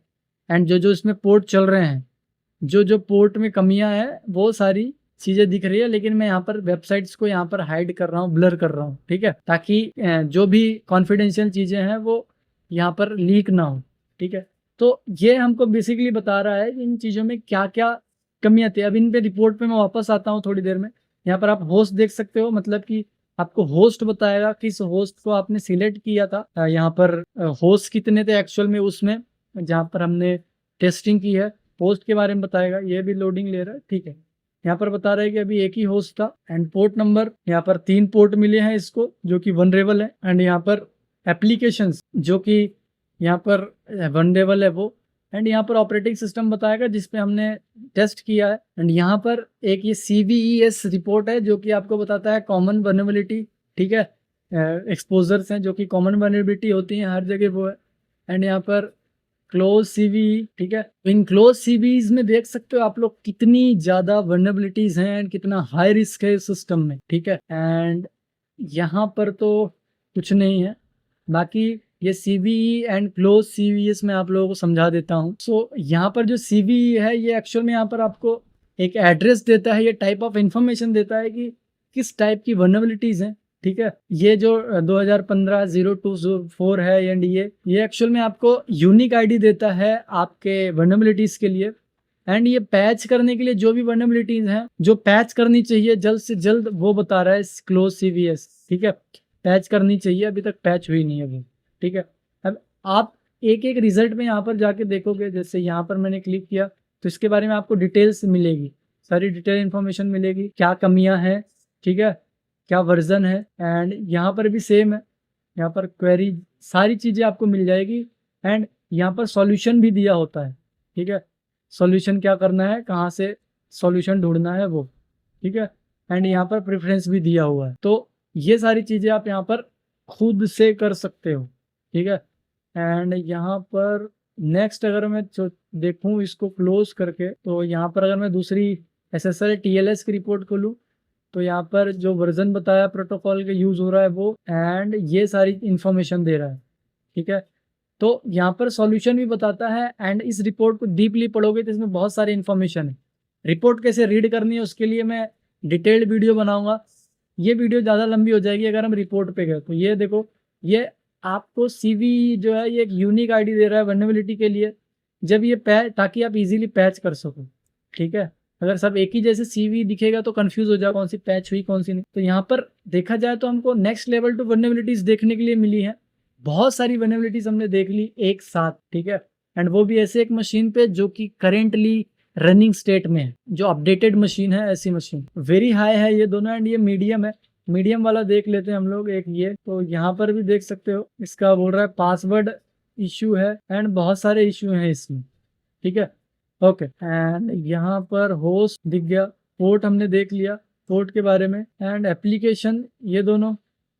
B: एंड जो जो इसमें पोर्ट चल रहे हैं, जो जो पोर्ट में कमियां हैं वो सारी चीज़ें दिख रही है, लेकिन मैं यहाँ पर वेबसाइट्स को यहाँ पर हाइड कर रहा हूँ, ब्लर कर रहा हूँ, ठीक है, ताकि जो भी कॉन्फिडेंशियल चीज़ें हैं वो यहाँ पर लीक ना हो, ठीक है। तो ये हमको बेसिकली बता रहा है कि इन चीज़ों में क्या क्या कमियां थी। अब इन पे रिपोर्ट पे मैं वापस आता हूँ थोड़ी देर में। यहाँ पर आप होस्ट देख सकते हो, मतलब कि आपको होस्ट बताएगा किस होस्ट को आपने सिलेक्ट किया था। यहाँ पर होस्ट कितने थे एक्चुअल में उसमें जहाँ पर हमने टेस्टिंग की है, होस्ट के बारे में बताएगा। ये भी लोडिंग ले रहा है, ठीक है। यहाँ पर बता रहा है कि अभी एक ही होस्ट था एंड पोर्ट नंबर, यहाँ पर 3 पोर्ट मिले हैं इसको जो कि वनरेबल है, एंड यहाँ पर एप्लीकेशंस जो कि यहाँ पर वनरेबल है वो, एंड यहाँ पर ऑपरेटिंग सिस्टम बताएगा जिसपे हमने टेस्ट किया है। एंड यहाँ पर एक ये CVES रिपोर्ट है जो कि आपको बताता है कॉमन वल्नरेबिलिटी, ठीक है, एक्सपोजर्स हैं जो कि कॉमन वल्नरेबिलिटी होती हैं हर जगह वो है। एंड यहाँ पर क्लोज CVE, ठीक है। तो इन क्लोज CVEs में देख सकते हो आप लोग कितनी ज़्यादा वल्नरेबिलिटीज हैं एंड कितना हाई रिस्क है सिस्टम में, ठीक है। एंड यहाँ पर तो कुछ नहीं है, बाकी ये CVE एंड क्लोज CVEs मैं आप लोगों को समझा देता हूँ। सो यहाँ पर जो CVE है ये एक्चुअल में यहाँ पर आपको एक एड्रेस देता है, ये टाइप ऑफ इंफॉर्मेशन देता है कि किस टाइप की वल्नरेबिलिटीज हैं, ठीक है। ये जो 2015-0204 है एंड ये एक्चुअल में आपको यूनिक ID देता है आपके वल्नरेबिलिटीज के लिए। एंड ये पैच करने के लिए जो भी वल्नरेबिलिटीज हैं जो पैच करनी चाहिए जल्द से जल्द वो बता रहा है क्लोज CVS, ठीक है। पैच करनी चाहिए, अभी तक पैच हुई नहीं अभी, ठीक है। अब आप एक एक रिजल्ट में यहाँ पर जाके देखोगे, जैसे यहाँ पर मैंने क्लिक किया तो इसके बारे में आपको डिटेल्स मिलेगी, सारी डिटेल इन्फॉर्मेशन मिलेगी, क्या कमियां हैं, ठीक है, क्या वर्जन है। एंड यहाँ पर भी सेम है, यहाँ पर क्वेरी सारी चीज़ें आपको मिल जाएगी। एंड यहाँ पर सॉल्यूशन भी दिया होता है, ठीक है, सॉल्यूशन क्या करना है, कहाँ से सॉल्यूशन ढूंढना है वो, ठीक है। एंड यहाँ पर प्रेफरेंस भी दिया हुआ है। तो ये सारी चीज़ें आप यहाँ पर खुद से कर सकते हो, ठीक है। एंड यहाँ पर नेक्स्ट अगर मैं देखूँ इसको क्लोज करके, तो यहाँ पर अगर मैं दूसरी SSL TLS की रिपोर्ट खोलूँ तो यहाँ पर जो वर्जन बताया प्रोटोकॉल का यूज़ हो रहा है वो, एंड ये सारी इंफॉर्मेशन दे रहा है, ठीक है। तो यहाँ पर सॉल्यूशन भी बताता है एंड इस रिपोर्ट को डीपली पढ़ोगे तो इसमें बहुत सारी इंफॉर्मेशन है। रिपोर्ट कैसे रीड करनी है उसके लिए मैं डिटेल्ड वीडियो बनाऊंगा, ये वीडियो ज़्यादा लंबी हो जाएगी अगर हम रिपोर्ट पे गए। तो ये देखो, ये आपको CVE जो है ये एक यूनिक ID दे रहा है वल्नरेबिलिटी के लिए, जब ये पैच, ताकि आप इजीली पैच कर सको, ठीक है। अगर सब एक ही जैसे CVE दिखेगा तो कंफ्यूज हो जाए कौन सी पैच हुई कौन सी नहीं। तो यहाँ पर देखा जाए तो हमको नेक्स्ट लेवल टू वल्नरेबिलिटीज देखने के लिए मिली है, बहुत सारी वल्नरेबिलिटीज हमने देख ली एक साथ, ठीक है। एंड वो भी ऐसे एक मशीन पे जो कि करेंटली रनिंग स्टेट में है, जो अपडेटेड मशीन है, ऐसी मशीन वेरी हाई है ये दोनों, एंड ये मीडियम है। मीडियम वाला देख लेते हैं हम लोग एक ये, तो यहाँ पर भी देख सकते हो इसका बोल रहा है पासवर्ड इशू है एंड बहुत सारे इशू हैं इसमें, ठीक है, ओके। एंड यहाँ पर होस्ट दिख गया, पोर्ट हमने देख लिया, पोर्ट के बारे में। एंड एप्लीकेशन, ये दोनों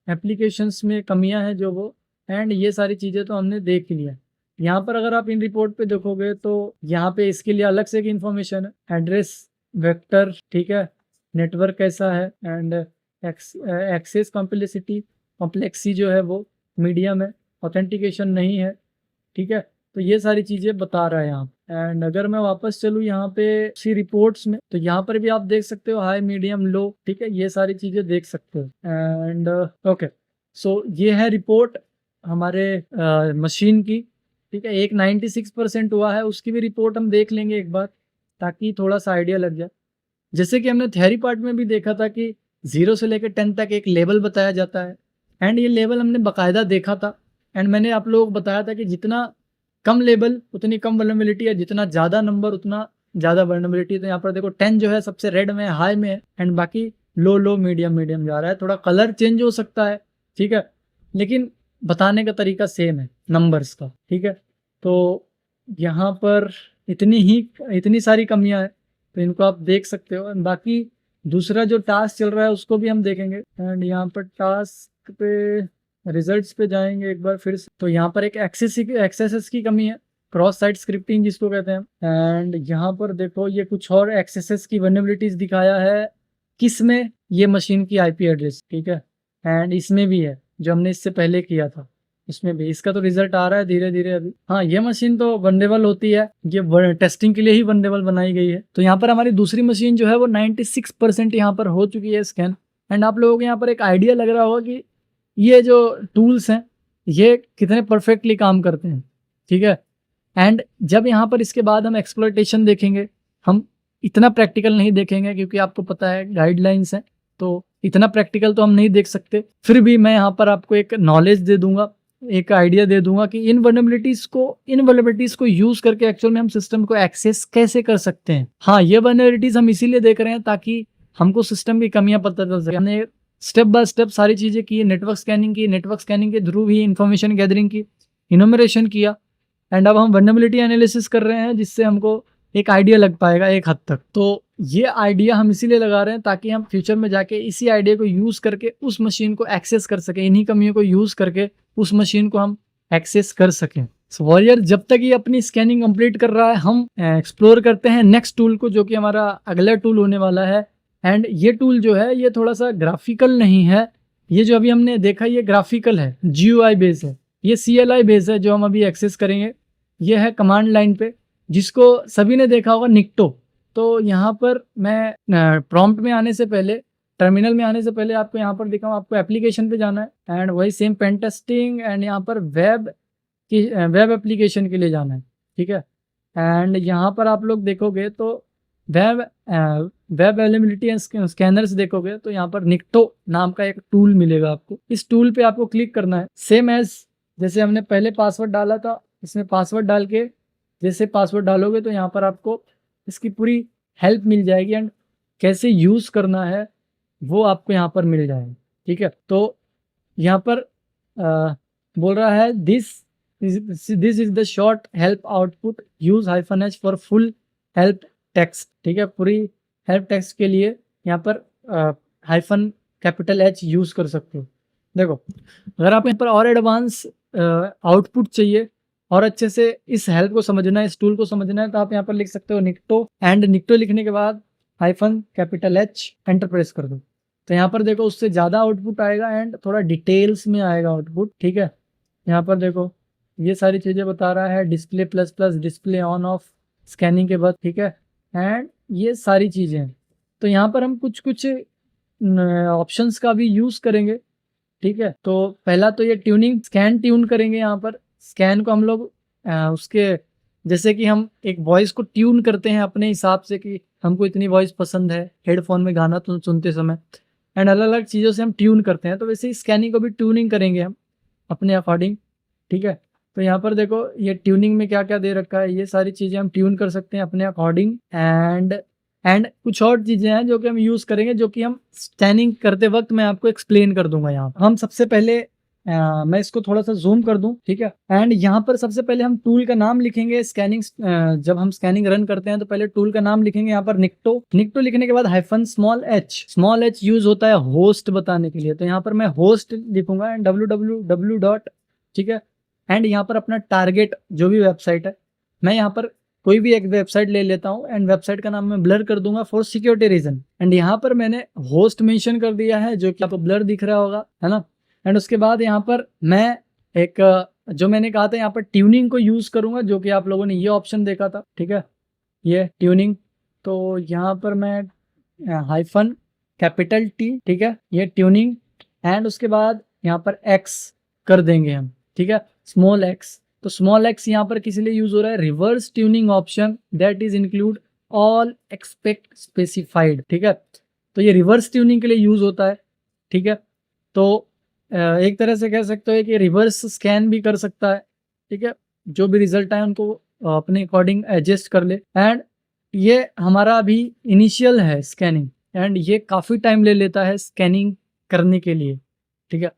B: एप्लीकेशंस में कमियां हैं जो वो, एंड ये सारी चीज़ें तो हमने देख लिया। यहाँ पर अगर आप इन रिपोर्ट पे देखोगे तो यहाँ पे इसके लिए अलग से एक इन्फॉर्मेशन है, एड्रेस वेक्टर, ठीक है, नेटवर्क कैसा है, एंड एक्सेस कॉम्प्लेक्सिटी जो है वो मीडियम है, ऑथेंटिकेशन नहीं है, ठीक है। तो ये सारी चीज़ें बता रहा है यहाँ। एंड अगर मैं वापस चलूँ यहाँ पे सी रिपोर्ट्स में, तो यहाँ पर भी आप देख सकते हो हाई, मीडियम, लो, ठीक है, ये सारी चीज़ें देख सकते हो। एंड ओके, सो ये है रिपोर्ट हमारे मशीन की, ठीक है। एक 96% हुआ है, उसकी भी रिपोर्ट हम देख लेंगे एक बार, ताकि थोड़ा सा आइडिया लग जाए। जैसे कि हमने थ्योरी पार्ट में भी देखा था कि 0 से लेकर 10 तक एक लेवल बताया जाता है, एंड ये लेवल हमने बाकायदा देखा था। एंड मैंने आप लोगों को बताया था कि जितना कम लेवल उतनी कम वल्नरेबिलिटी है, जितना ज़्यादा नंबर उतना ज़्यादा वल्नरेबिलिटी। तो यहाँ पर देखो 10 जो है सबसे रेड में, हाई में है, एंड बाकी लो लो, मीडियम मीडियम जा रहा है। थोड़ा कलर चेंज हो सकता है, ठीक है, लेकिन बताने का तरीका सेम है नंबर्स का, ठीक है। तो यहाँ पर इतनी सारी कमियाँ हैं, तो इनको आप देख सकते हो। बाकी दूसरा जो टास्क चल रहा है उसको भी हम देखेंगे। एंड यहाँ पर टास्क पे, रिजल्ट्स पे जाएंगे एक बार फिर से। तो यहाँ पर एक एक्सेसेस की कमी है, क्रॉस साइट स्क्रिप्टिंग जिसको कहते हैं। एंड यहाँ पर देखो ये कुछ और एक्सेसेस की वल्नरेबिलिटीज दिखाया है, किस में, ये मशीन की आईपी एड्रेस, ठीक है। एंड इसमें भी है जो हमने इससे पहले किया था, इसमें भी। इसका तो रिजल्ट आ रहा है धीरे धीरे अभी। हाँ, ये मशीन तो वनरेबल होती है, ये टेस्टिंग के लिए ही वनरेबल बनाई गई है। तो यहाँ पर हमारी दूसरी मशीन जो है वो 96% यहाँ पर हो चुकी है स्कैन। एंड आप लोगों को यहाँ पर एक आइडिया लग रहा होगा कि ये जो टूल्स हैं ये कितने परफेक्टली काम करते हैं, ठीक है। एंड जब यहाँ पर इसके बाद हम एक्सप्लॉयटेशन देखेंगे, हम इतना प्रैक्टिकल नहीं देखेंगे क्योंकि आपको पता है गाइडलाइंस हैं, तो इतना प्रैक्टिकल तो हम नहीं देख सकते। फिर भी मैं यहाँ पर आपको एक नॉलेज दे दूंगा, एक आइडिया दे दूंगा कि इन वल्नरेबिलिटीज को यूज करके एक्चुअल में हम सिस्टम को एक्सेस कैसे कर सकते हैं। हाँ, ये वल्नरेबिलिटीज हम इसीलिए देख रहे हैं ताकि हमको सिस्टम की कमियां पता चल सके। हमने स्टेप बाय स्टेप सारी चीजें की, नेटवर्क स्कैनिंग के थ्रू भी इंफॉर्मेशन गैदरिंग की, इनोमरेशन किया, एंड अब हम वल्नरेबिलिटी एनालिसिस कर रहे हैं जिससे हमको एक आइडिया लग पाएगा एक हद तक। तो ये आइडिया हम इसीलिए लगा रहे हैं ताकि हम फ्यूचर में जाके इसी आइडिया को यूज करके उस मशीन को एक्सेस कर सके, इन्हीं कमियों को यूज करके उस मशीन को हम एक्सेस कर सकें। सो वॉरियर, जब तक ये अपनी स्कैनिंग कंप्लीट कर रहा है, हम एक्सप्लोर करते हैं नेक्स्ट टूल को, जो कि हमारा अगला टूल होने वाला है। एंड ये टूल जो है ये थोड़ा सा ग्राफिकल नहीं है, ये जो अभी हमने देखा ये ग्राफिकल है, GUI बेस है। ये CLI बेस है जो हम अभी एक्सेस करेंगे। ये है कमांड लाइन पे, जिसको सभी ने देखा होगा, निक्टो। तो यहाँ पर मैं प्रॉम्प्ट में आने से पहले, टर्मिनल में आने से पहले आपको यहाँ पर दिखाऊँ, आपको एप्लीकेशन पे जाना है, एंड वही सेम पेन टेस्टिंग, एंड यहाँ पर वेब एप्लीकेशन के लिए जाना है, ठीक है। एंड यहाँ पर आप लोग देखोगे तो वेब अवेलेबिलिटी एंड स्कैनर्स देखोगे तो यहाँ पर निक्टो नाम का एक टूल मिलेगा आपको। इस टूल पे आपको क्लिक करना है, सेम एज जैसे हमने पहले पासवर्ड डाला था, इसमें पासवर्ड डाल के जैसे पासवर्ड डालोगे तो यहाँ पर आपको इसकी पूरी हेल्प मिल जाएगी, एंड कैसे यूज़ करना है वो आपको यहाँ पर मिल जाएगा, ठीक है। तो यहाँ पर बोल रहा है this is the short help output, use -h for full help text, ठीक है। पूरी हेल्प टेक्स्ट के लिए यहाँ पर -H यूज कर सकते हो। देखो, अगर आप यहाँ पर और एडवांस आउटपुट चाहिए और अच्छे से इस हेल्प को समझना है, इस टूल को समझना है, तो आप यहाँ पर लिख सकते हो निक्टो, एंड निक्टो लिखने के बाद -H एंटर प्रेस कर दो। तो यहाँ पर देखो उससे ज़्यादा आउटपुट आएगा एंड थोड़ा डिटेल्स में आएगा आउटपुट, ठीक है। यहाँ पर देखो ये सारी चीज़ें बता रहा है, display ++ display on off scanning के बाद, ठीक है। एंड ये सारी चीज़ें हैं। तो यहाँ पर हम कुछ ऑप्शंस का भी यूज़ करेंगे, ठीक है। तो पहला तो ये ट्यूनिंग, स्कैन ट्यून करेंगे। यहाँ पर स्कैन को हम लोग उसके जैसे कि हम एक वॉइस को ट्यून करते हैं अपने हिसाब से कि हमको इतनी वॉइस पसंद है हेडफोन में गाना तो सुनते समय, एंड अलग अलग चीज़ों से हम ट्यून करते हैं। तो वैसे ही स्कैनिंग को भी ट्यूनिंग करेंगे हम अपने अकॉर्डिंग, ठीक है। तो यहाँ पर देखो ये ट्यूनिंग में क्या क्या दे रखा है, ये सारी चीज़ें हम ट्यून कर सकते हैं अपने अकॉर्डिंग। एंड कुछ और चीज़ें हैं जो कि हम यूज़ करेंगे, जो कि हम स्कैनिंग करते वक्त मैं आपको एक्सप्लेन कर दूंगा। यहाँ हम सबसे पहले मैं इसको थोड़ा सा जूम कर दूं, ठीक है। एंड यहाँ पर सबसे पहले हम टूल का नाम लिखेंगे। स्कैनिंग जब हम स्कैनिंग रन करते हैं तो पहले टूल का नाम लिखेंगे यहाँ पर निक्टो लिखने के बाद -h यूज होता है होस्ट बताने के लिए। तो यहाँ पर मैं होस्ट लिखूंगा एंड www. ठीक है। एंड यहाँ पर अपना टारगेट जो भी वेबसाइट है, मैं यहाँ पर कोई भी एक वेबसाइट ले लेता हूँ एंड वेबसाइट का नाम मैं ब्लर कर दूंगा फॉर सिक्योरिटी रीजन। एंड यहाँ पर मैंने होस्ट मेंशन कर दिया है जो कि आपको ब्लर दिख रहा होगा, है ना। एंड उसके बाद यहाँ पर मैं एक जो मैंने कहा था यहाँ पर ट्यूनिंग को यूज़ करूँगा, जो कि आप लोगों ने ये ऑप्शन देखा था, ठीक है, ये ट्यूनिंग। तो यहाँ पर मैं हाइफन कैपिटल टी, ठीक है, ये ट्यूनिंग, एंड उसके बाद यहाँ पर एक्स कर देंगे हम, ठीक है, स्मॉल एक्स। तो स्मॉल एक्स यहाँ पर किस लिए यूज़ हो रहा है? Reverse tuning option that is include all expect specified, ठीक है। तो ये रिवर्स ट्यूनिंग के लिए यूज़ होता है, ठीक है। तो एक तरह से कह सकते हो कि रिवर्स स्कैन भी कर सकता है, ठीक है, जो भी रिजल्ट आए उनको अपने अकॉर्डिंग एडजस्ट कर ले। एंड ये हमारा अभी इनिशियल है स्कैनिंग, एंड ये काफ़ी टाइम ले लेता है स्कैनिंग करने के लिए, ठीक है।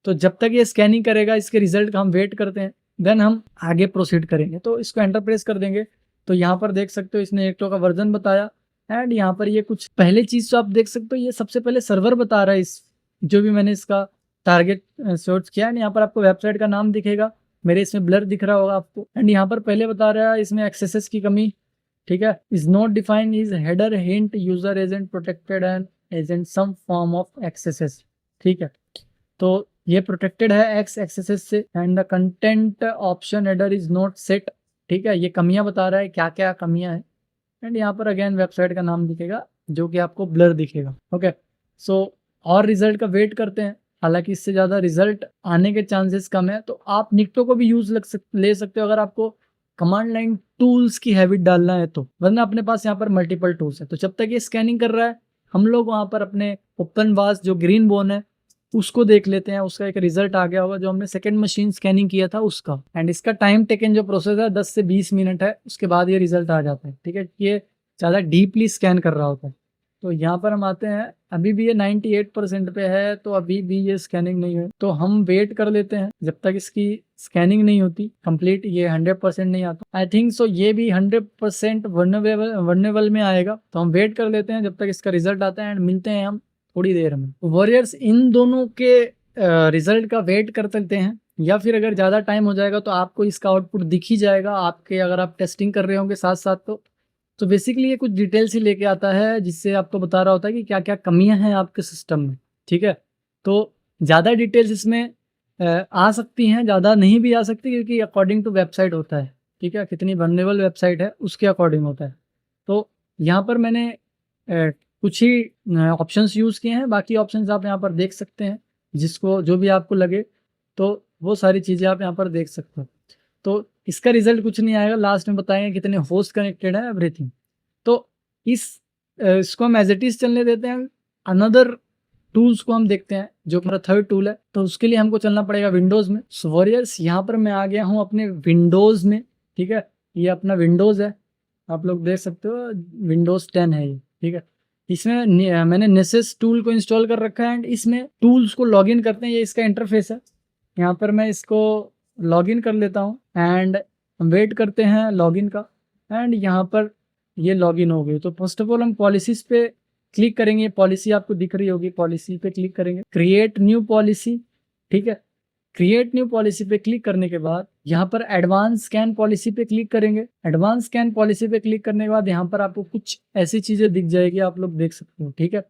B: तो जब तक ये स्कैनिंग करेगा, इसके रिजल्ट का हम वेट करते हैं, देन हम आगे प्रोसीड करेंगे। तो इसको एंटर प्रेस कर देंगे। तो यहाँ पर देख सकते हो इसने एक का वर्जन बताया, एंड यहाँ पर ये कुछ पहले चीज़ तो आप देख सकते हो, ये सबसे पहले सर्वर बता रहा है इस जो भी मैंने इसका टारगेट सर्च किया। एंड यहाँ पर आपको वेबसाइट का नाम दिखेगा, मेरे इसमें ब्लर दिख रहा होगा आपको। एंड यहाँ पर पहले बता रहा है इसमें एक्सेसेस की कमी, ठीक है, is not defined is header hint user agent protected and agent some form of accesses, ठीक है। तो ये प्रोटेक्टेड है एक्स एक्सेसेस से। And the content option header is not set, ठीक है, ये कमियां बता रहा है, क्या क्या कमियां हैं। एंड यहाँ पर अगेन वेबसाइट का नाम दिखेगा, जो कि आपको ब्लर दिखेगा, ओके। सो और रिजल्ट का वेट करते हैं, हालांकि इससे ज़्यादा रिजल्ट आने के चांसेस कम है। तो आप निक्टो को भी यूज़ ले सकते हो अगर आपको कमांड लाइन टूल्स की हैबिट डालना है तो, वरना अपने पास यहाँ पर मल्टीपल टूल्स है। तो जब तक ये स्कैनिंग कर रहा है, हम लोग वहाँ पर अपने ओपन वास जो ग्रीन बोन है उसको देख लेते हैं। उसका एक रिजल्ट आ गया होगा जो हमने सेकंड मशीन स्कैनिंग किया था उसका। एंड इसका टाइम टेकन जो प्रोसेस है 10 से 20 मिनट है, उसके बाद ये रिजल्ट आ जाता है, ठीक है। ये ज़्यादा डीपली स्कैन कर रहा होता है। तो यहाँ पर हम आते हैं, अभी भी ये 98% पे है, तो अभी भी ये स्कैनिंग नहीं है। तो हम वेट कर लेते हैं जब तक इसकी स्कैनिंग नहीं होती कंप्लीट, ये 100% नहीं आता। आई थिंक सो ये भी 100% वर्नेबल में आएगा। तो हम वेट कर लेते हैं जब तक इसका रिजल्ट आता है, एंड मिलते हैं हम थोड़ी देर में। वॉरियर्स इन दोनों के रिजल्ट का वेट कर सकते हैं, या फिर अगर ज़्यादा टाइम हो जाएगा तो आपको इसका आउटपुट दिख ही जाएगा आपके, अगर आप टेस्टिंग कर रहे होंगे साथ साथ। तो बेसिकली ये कुछ डिटेल्स ही लेके आता है, जिससे आपको बता रहा होता है कि क्या क्या कमियां हैं आपके सिस्टम में, ठीक है। तो ज़्यादा डिटेल्स इसमें आ सकती हैं, ज़्यादा नहीं भी आ सकती, क्योंकि अकॉर्डिंग टू वेबसाइट होता है, ठीक है, कितनी वल्नरेबल वेबसाइट है उसके अकॉर्डिंग होता है। तो यहाँ पर मैंने कुछ ही ऑप्शंस यूज़ किए हैं, बाकी ऑप्शंस आप यहाँ पर देख सकते हैं, जिसको जो भी आपको लगे तो वो सारी चीज़ें आप यहाँ पर देख सकते हो। तो इसका रिजल्ट कुछ नहीं आएगा, लास्ट में बताएंगे कितने होस्ट कनेक्टेड है, एवरीथिंग। तो इसको हम एज इट इज चलने देते हैं। अनदर टूल्स को हम देखते हैं, जो हमारा थर्ड टूल है। तो उसके लिए हमको चलना पड़ेगा विंडोज़ में। सो वॉरियर्स यहाँ पर मैं आ गया हूँ अपने विंडोज़ में, ठीक है, ये अपना विंडोज़ है, आप लोग देख सकते हो, विंडोज़ 10 है ये, ठीक है। इसमें मैंने नेसेस टूल को इंस्टॉल कर रखा है, एंड इसमें टूल्स को लॉगिन करते हैं, ये इसका इंटरफेस है। यहाँ पर मैं इसको लॉगिन कर लेता हूँ, एंड वेट करते हैं लॉगिन का। एंड यहाँ पर ये लॉगिन हो गई। तो फर्स्ट ऑफ ऑल हम पॉलिसीज़ पे क्लिक करेंगे, पॉलिसी आपको दिख रही होगी, पॉलिसी पे क्लिक करेंगे, क्रिएट न्यू पॉलिसी, ठीक है। क्रिएट न्यू पॉलिसी पे क्लिक करने के बाद यहाँ पर एडवांस स्कैन पॉलिसी पे क्लिक करेंगे। एडवांस स्कैन पॉलिसी पे क्लिक करने के बाद यहाँ पर आपको कुछ ऐसी चीज़ें दिख जाएगी, आप लोग देख सकते हो, ठीक है।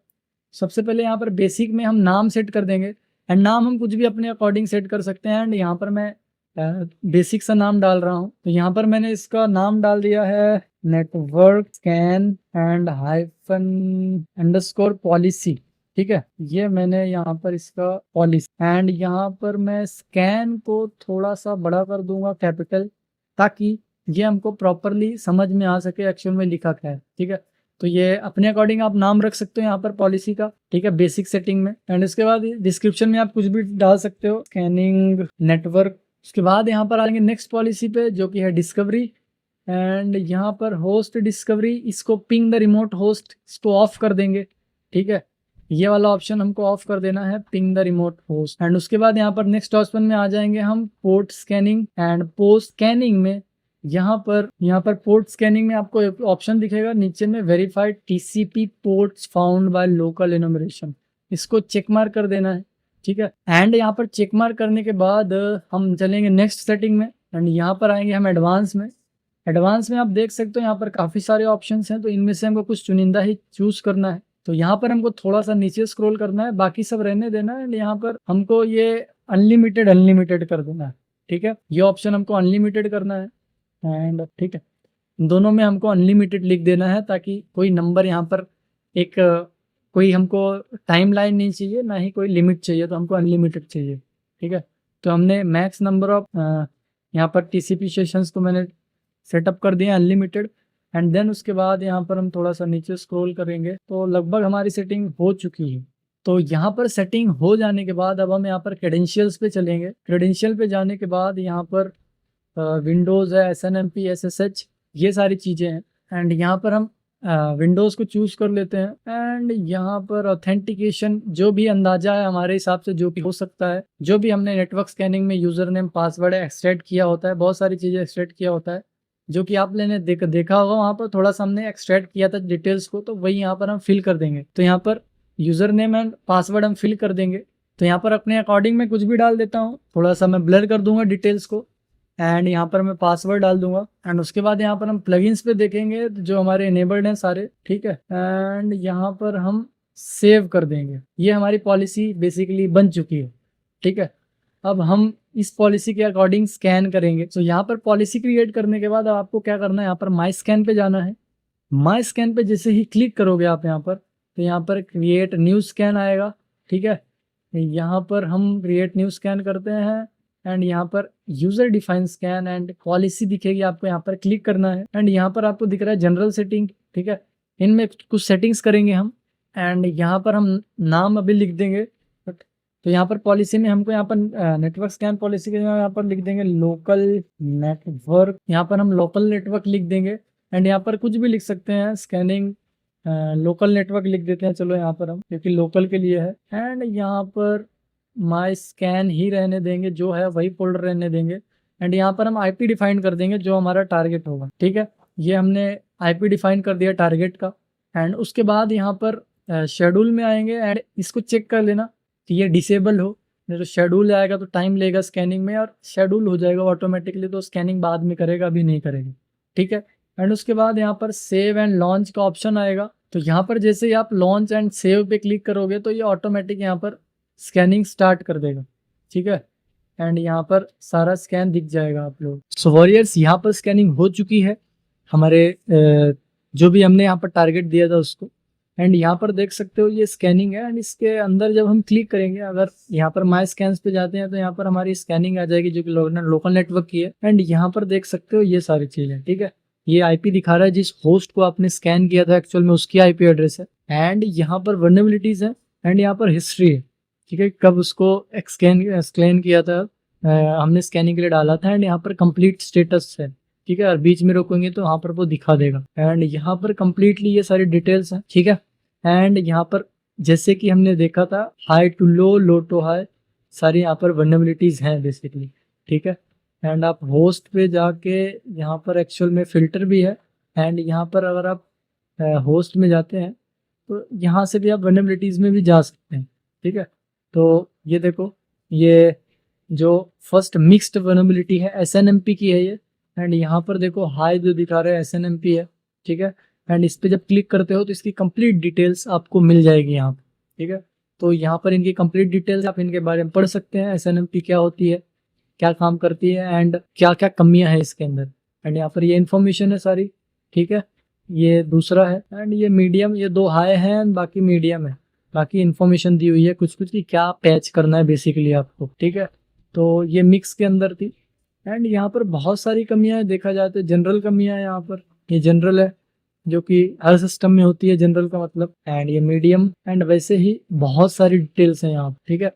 B: सबसे पहले यहाँ पर बेसिक में हम नाम सेट कर देंगे, एंड नाम हम कुछ भी अपने अकॉर्डिंग सेट कर सकते हैं। एंड यहाँ पर मैं बेसिक सा नाम डाल रहा हूँ। तो यहाँ पर मैंने इसका नाम डाल दिया है network scan and hyphen underscore policy, ठीक है। ये मैंने यहाँ पर इसका पॉलिसी, एंड यहाँ पर मैं स्कैन को थोड़ा सा बड़ा कर दूंगा, कैपिटल, ताकि ये हमको प्रॉपरली समझ में आ सके एक्चुअल में लिखा क्या है, ठीक है। तो ये अपने अकॉर्डिंग आप नाम रख सकते हो यहाँ पर पॉलिसी का, ठीक है, बेसिक सेटिंग में। एंड इसके बाद डिस्क्रिप्शन में आप कुछ भी डाल सकते हो, स्कैनिंग नेटवर्क। उसके बाद यहाँ पर आएंगे नेक्स्ट पॉलिसी पे, जो कि है डिस्कवरी। एंड यहाँ पर होस्ट डिस्कवरी, इसको पिंग द रिमोट होस्ट, इसको ऑफ कर देंगे, ठीक है। ये वाला ऑप्शन हमको ऑफ कर देना है, ping the remote host. And उसके बाद यहाँ पर नेक्स्ट ऑप्शन में आ जाएंगे हम, port scanning. And post scanning में यहाँ पर पोर्ट स्कैनिंग में आपको एक ऑप्शन दिखेगा नीचे में, verified TCP ports found by local enumeration, इसको चेक मार्क कर देना है, ठीक है। एंड यहाँ पर चेक मार्क करने के बाद हम चलेंगे नेक्स्ट सेटिंग में, एंड यहाँ पर आएंगे हम एडवांस में। एडवांस में आप देख सकते हो यहाँ पर काफ़ी सारे ऑप्शंस हैं, तो इनमें से हमको कुछ चुनिंदा ही चूज़ करना है। तो यहाँ पर हमको थोड़ा सा नीचे स्क्रॉल करना है, बाकी सब रहने देना है। यहाँ पर हमको ये अनलिमिटेड कर देना है, ठीक है। ये ऑप्शन हमको अनलिमिटेड करना है एंड ठीक है, दोनों में हमको अनलिमिटेड लिख देना है ताकि कोई नंबर यहाँ पर एक कोई हमको टाइमलाइन नहीं चाहिए, ना ही कोई लिमिट चाहिए, तो हमको अनलिमिटेड चाहिए, ठीक है। तो हमने मैक्स नंबर ऑफ यहाँ पर टीसीपी सेशंस को मैंने सेटअप कर दिया अनलिमिटेड एंड देन उसके बाद यहाँ पर हम थोड़ा सा नीचे स्क्रॉल करेंगे तो लगभग हमारी सेटिंग हो चुकी है। तो यहाँ पर सेटिंग हो जाने के बाद अब हम यहाँ पर क्रेडेंशियल्स पे चलेंगे। क्रेडेंशियल पे जाने के बाद यहाँ पर विंडोज़ है, SNMP, SSH, ये सारी चीज़ें हैं एंड यहाँ पर हम विंडोज़ को चूज़ कर लेते हैं एंड यहाँ पर ऑथेंटिकेशन जो भी अंदाज़ा है हमारे हिसाब से जो भी हो सकता है, जो भी हमने नेटवर्क स्कैनिंग में यूज़र नेम पासवर्ड एक्सट्रैक्ट किया होता है, बहुत सारी चीज़ें एक्सट्रैक्ट किया होता है जो कि आप लेने देखा होगा वहाँ पर थोड़ा सा हमने एक्सट्रैक्ट किया था डिटेल्स को, तो वही यहाँ पर हम फिल कर देंगे। तो यहाँ पर यूज़र नेम एंड पासवर्ड हम फिल कर देंगे। तो यहाँ पर अपने अकॉर्डिंग मैं कुछ भी डाल देता हूँ, थोड़ा सा मैं ब्लर कर दूंगा डिटेल्स को एंड यहाँ पर मैं पासवर्ड डाल दूंगा एंड उसके बाद यहाँ पर हम प्लगइन्स पे देखेंगे जो हमारे इनेबल्ड हैं सारे, ठीक है। एंड यहाँ पर हम सेव कर देंगे। ये हमारी पॉलिसी बेसिकली बन चुकी है, ठीक है। अब हम इस पॉलिसी के अकॉर्डिंग स्कैन करेंगे। तो यहाँ पर पॉलिसी क्रिएट करने के बाद अब आपको क्या करना है, यहाँ पर माई स्कैन पे जाना है। माई स्कैन पे जैसे ही क्लिक करोगे आप यहाँ पर, तो यहाँ पर क्रिएट न्यू स्कैन आएगा, ठीक है। यहाँ पर हम क्रिएट न्यू स्कैन करते हैं एंड यहाँ पर user define scan and policy दिखेगी, आपको यहाँ पर क्लिक करना है एंड यहाँ पर आपको दिख रहा है जनरल सेटिंग, ठीक है। इनमें कुछ सेटिंग्स करेंगे हम एंड यहाँ पर हम नाम अभी लिख देंगे। तो यहाँ पर पॉलिसी में हमको यहाँ पर नेटवर्क स्कैन पॉलिसी के यहाँ पर लिख देंगे लोकल नेटवर्क, यहाँ पर हम लोकल नेटवर्क लिख देंगे एंड यहाँ पर कुछ भी लिख सकते हैं, स्कैनिंग लोकल नेटवर्क लिख देते हैं, चलो यहाँ पर हम, क्योंकि लोकल के लिए है एंड यहाँ पर माई स्कैन ही रहने देंगे, जो है वही फोल्डर रहने देंगे एंड यहाँ पर हम IP डिफाइन कर देंगे जो हमारा टारगेट होगा, ठीक है। ये हमने IP डिफाइन कर दिया टारगेट का एंड उसके बाद यहाँ पर शेड्यूल में आएंगे एंड इसको चेक कर लेना कि ये डिसेबल हो, नहीं तो शेड्यूल आएगा तो टाइम लेगा स्कैनिंग में और शेड्यूल हो जाएगा ऑटोमेटिकली, तो स्कैनिंग बाद में करेगा, अभी नहीं करेगा, ठीक है। एंड उसके बाद यहाँ पर सेव एंड लॉन्च का ऑप्शन आएगा। तो यहाँ पर जैसे ही आप लॉन्च एंड सेव पे क्लिक करोगे तो ये ऑटोमेटिक यहाँ पर स्कैनिंग स्टार्ट कर देगा, ठीक है। एंड यहाँ पर सारा स्कैन दिख जाएगा आप लोग। सो वॉरियर्स, यहाँ पर स्कैनिंग हो चुकी है हमारे जो भी हमने यहाँ पर टारगेट दिया था उसको एंड यहाँ पर देख सकते हो ये स्कैनिंग है एंड इसके अंदर जब हम क्लिक करेंगे, अगर यहाँ पर माई स्कैन्स पे जाते हैं तो यहाँ पर हमारी स्कैनिंग आ जाएगी जो कि लोकल नेटवर्क की है एंड यहाँ पर देख सकते हो ये सारी चीज़ें, ठीक है। ये IP दिखा रहा है जिस होस्ट को आपने स्कैन किया था एक्चुअल में उसकी IP एड्रेस है एंड यहाँ पर वर्नेबिलिटीज है एंड यहाँ पर हिस्ट्री है, ठीक है, कब उसको स्कैन किया था हमने स्कैनिंग के लिए डाला था एंड यहाँ पर कंप्लीट स्टेटस है, ठीक है। और बीच में रोकेंगे तो यहाँ पर वो दिखा देगा एंड यहाँ पर कंप्लीटली ये सारी डिटेल्स हैं, ठीक है। एंड यहाँ पर जैसे कि हमने देखा था high to low, low to high, सारी यहाँ पर वर्नेबिलिटीज हैं बेसिकली, ठीक है। एंड आप होस्ट पे जाके यहाँ पर एक्चुअल में फ़िल्टर भी है एंड यहाँ पर अगर आप होस्ट में जाते हैं तो यहाँ से भी आप वर्नेबिलिटीज़ में भी जा सकते हैं, ठीक है। तो ये देखो, ये जो फर्स्ट मिक्स्ड वर्नेबिलिटी है SNMP की है ये एंड यहाँ पर देखो हाई जो दिखा रहा है SNMP है, ठीक है। एंड इस पर जब क्लिक करते हो तो इसकी कंप्लीट डिटेल्स आपको मिल जाएगी यहाँ पर, ठीक है। तो यहाँ पर इनकी कंप्लीट डिटेल्स आप इनके बारे में पढ़ सकते हैं, SNMP क्या होती है, क्या काम करती है एंड क्या क्या कमियां हैं इसके अंदर एंड यहाँ पर ये इन्फॉर्मेशन है सारी, ठीक है। ये दूसरा है एंड ये मीडियम, ये दो हाई हैं एंड बाकी मीडियम है, बाकी इन्फॉर्मेशन दी हुई है कुछ कुछ की क्या पैच करना है बेसिकली आपको, ठीक है। तो ये मिक्स के अंदर थी एंड यहाँ पर बहुत सारी कमियां हैं, देखा जाए तो जनरल कमियां हैं यहाँ पर, ये जनरल है जो कि हर सिस्टम में होती है जनरल का मतलब, एंड ये मीडियम एंड वैसे ही बहुत सारी डिटेल्स हैं यहाँ पर, ठीक है।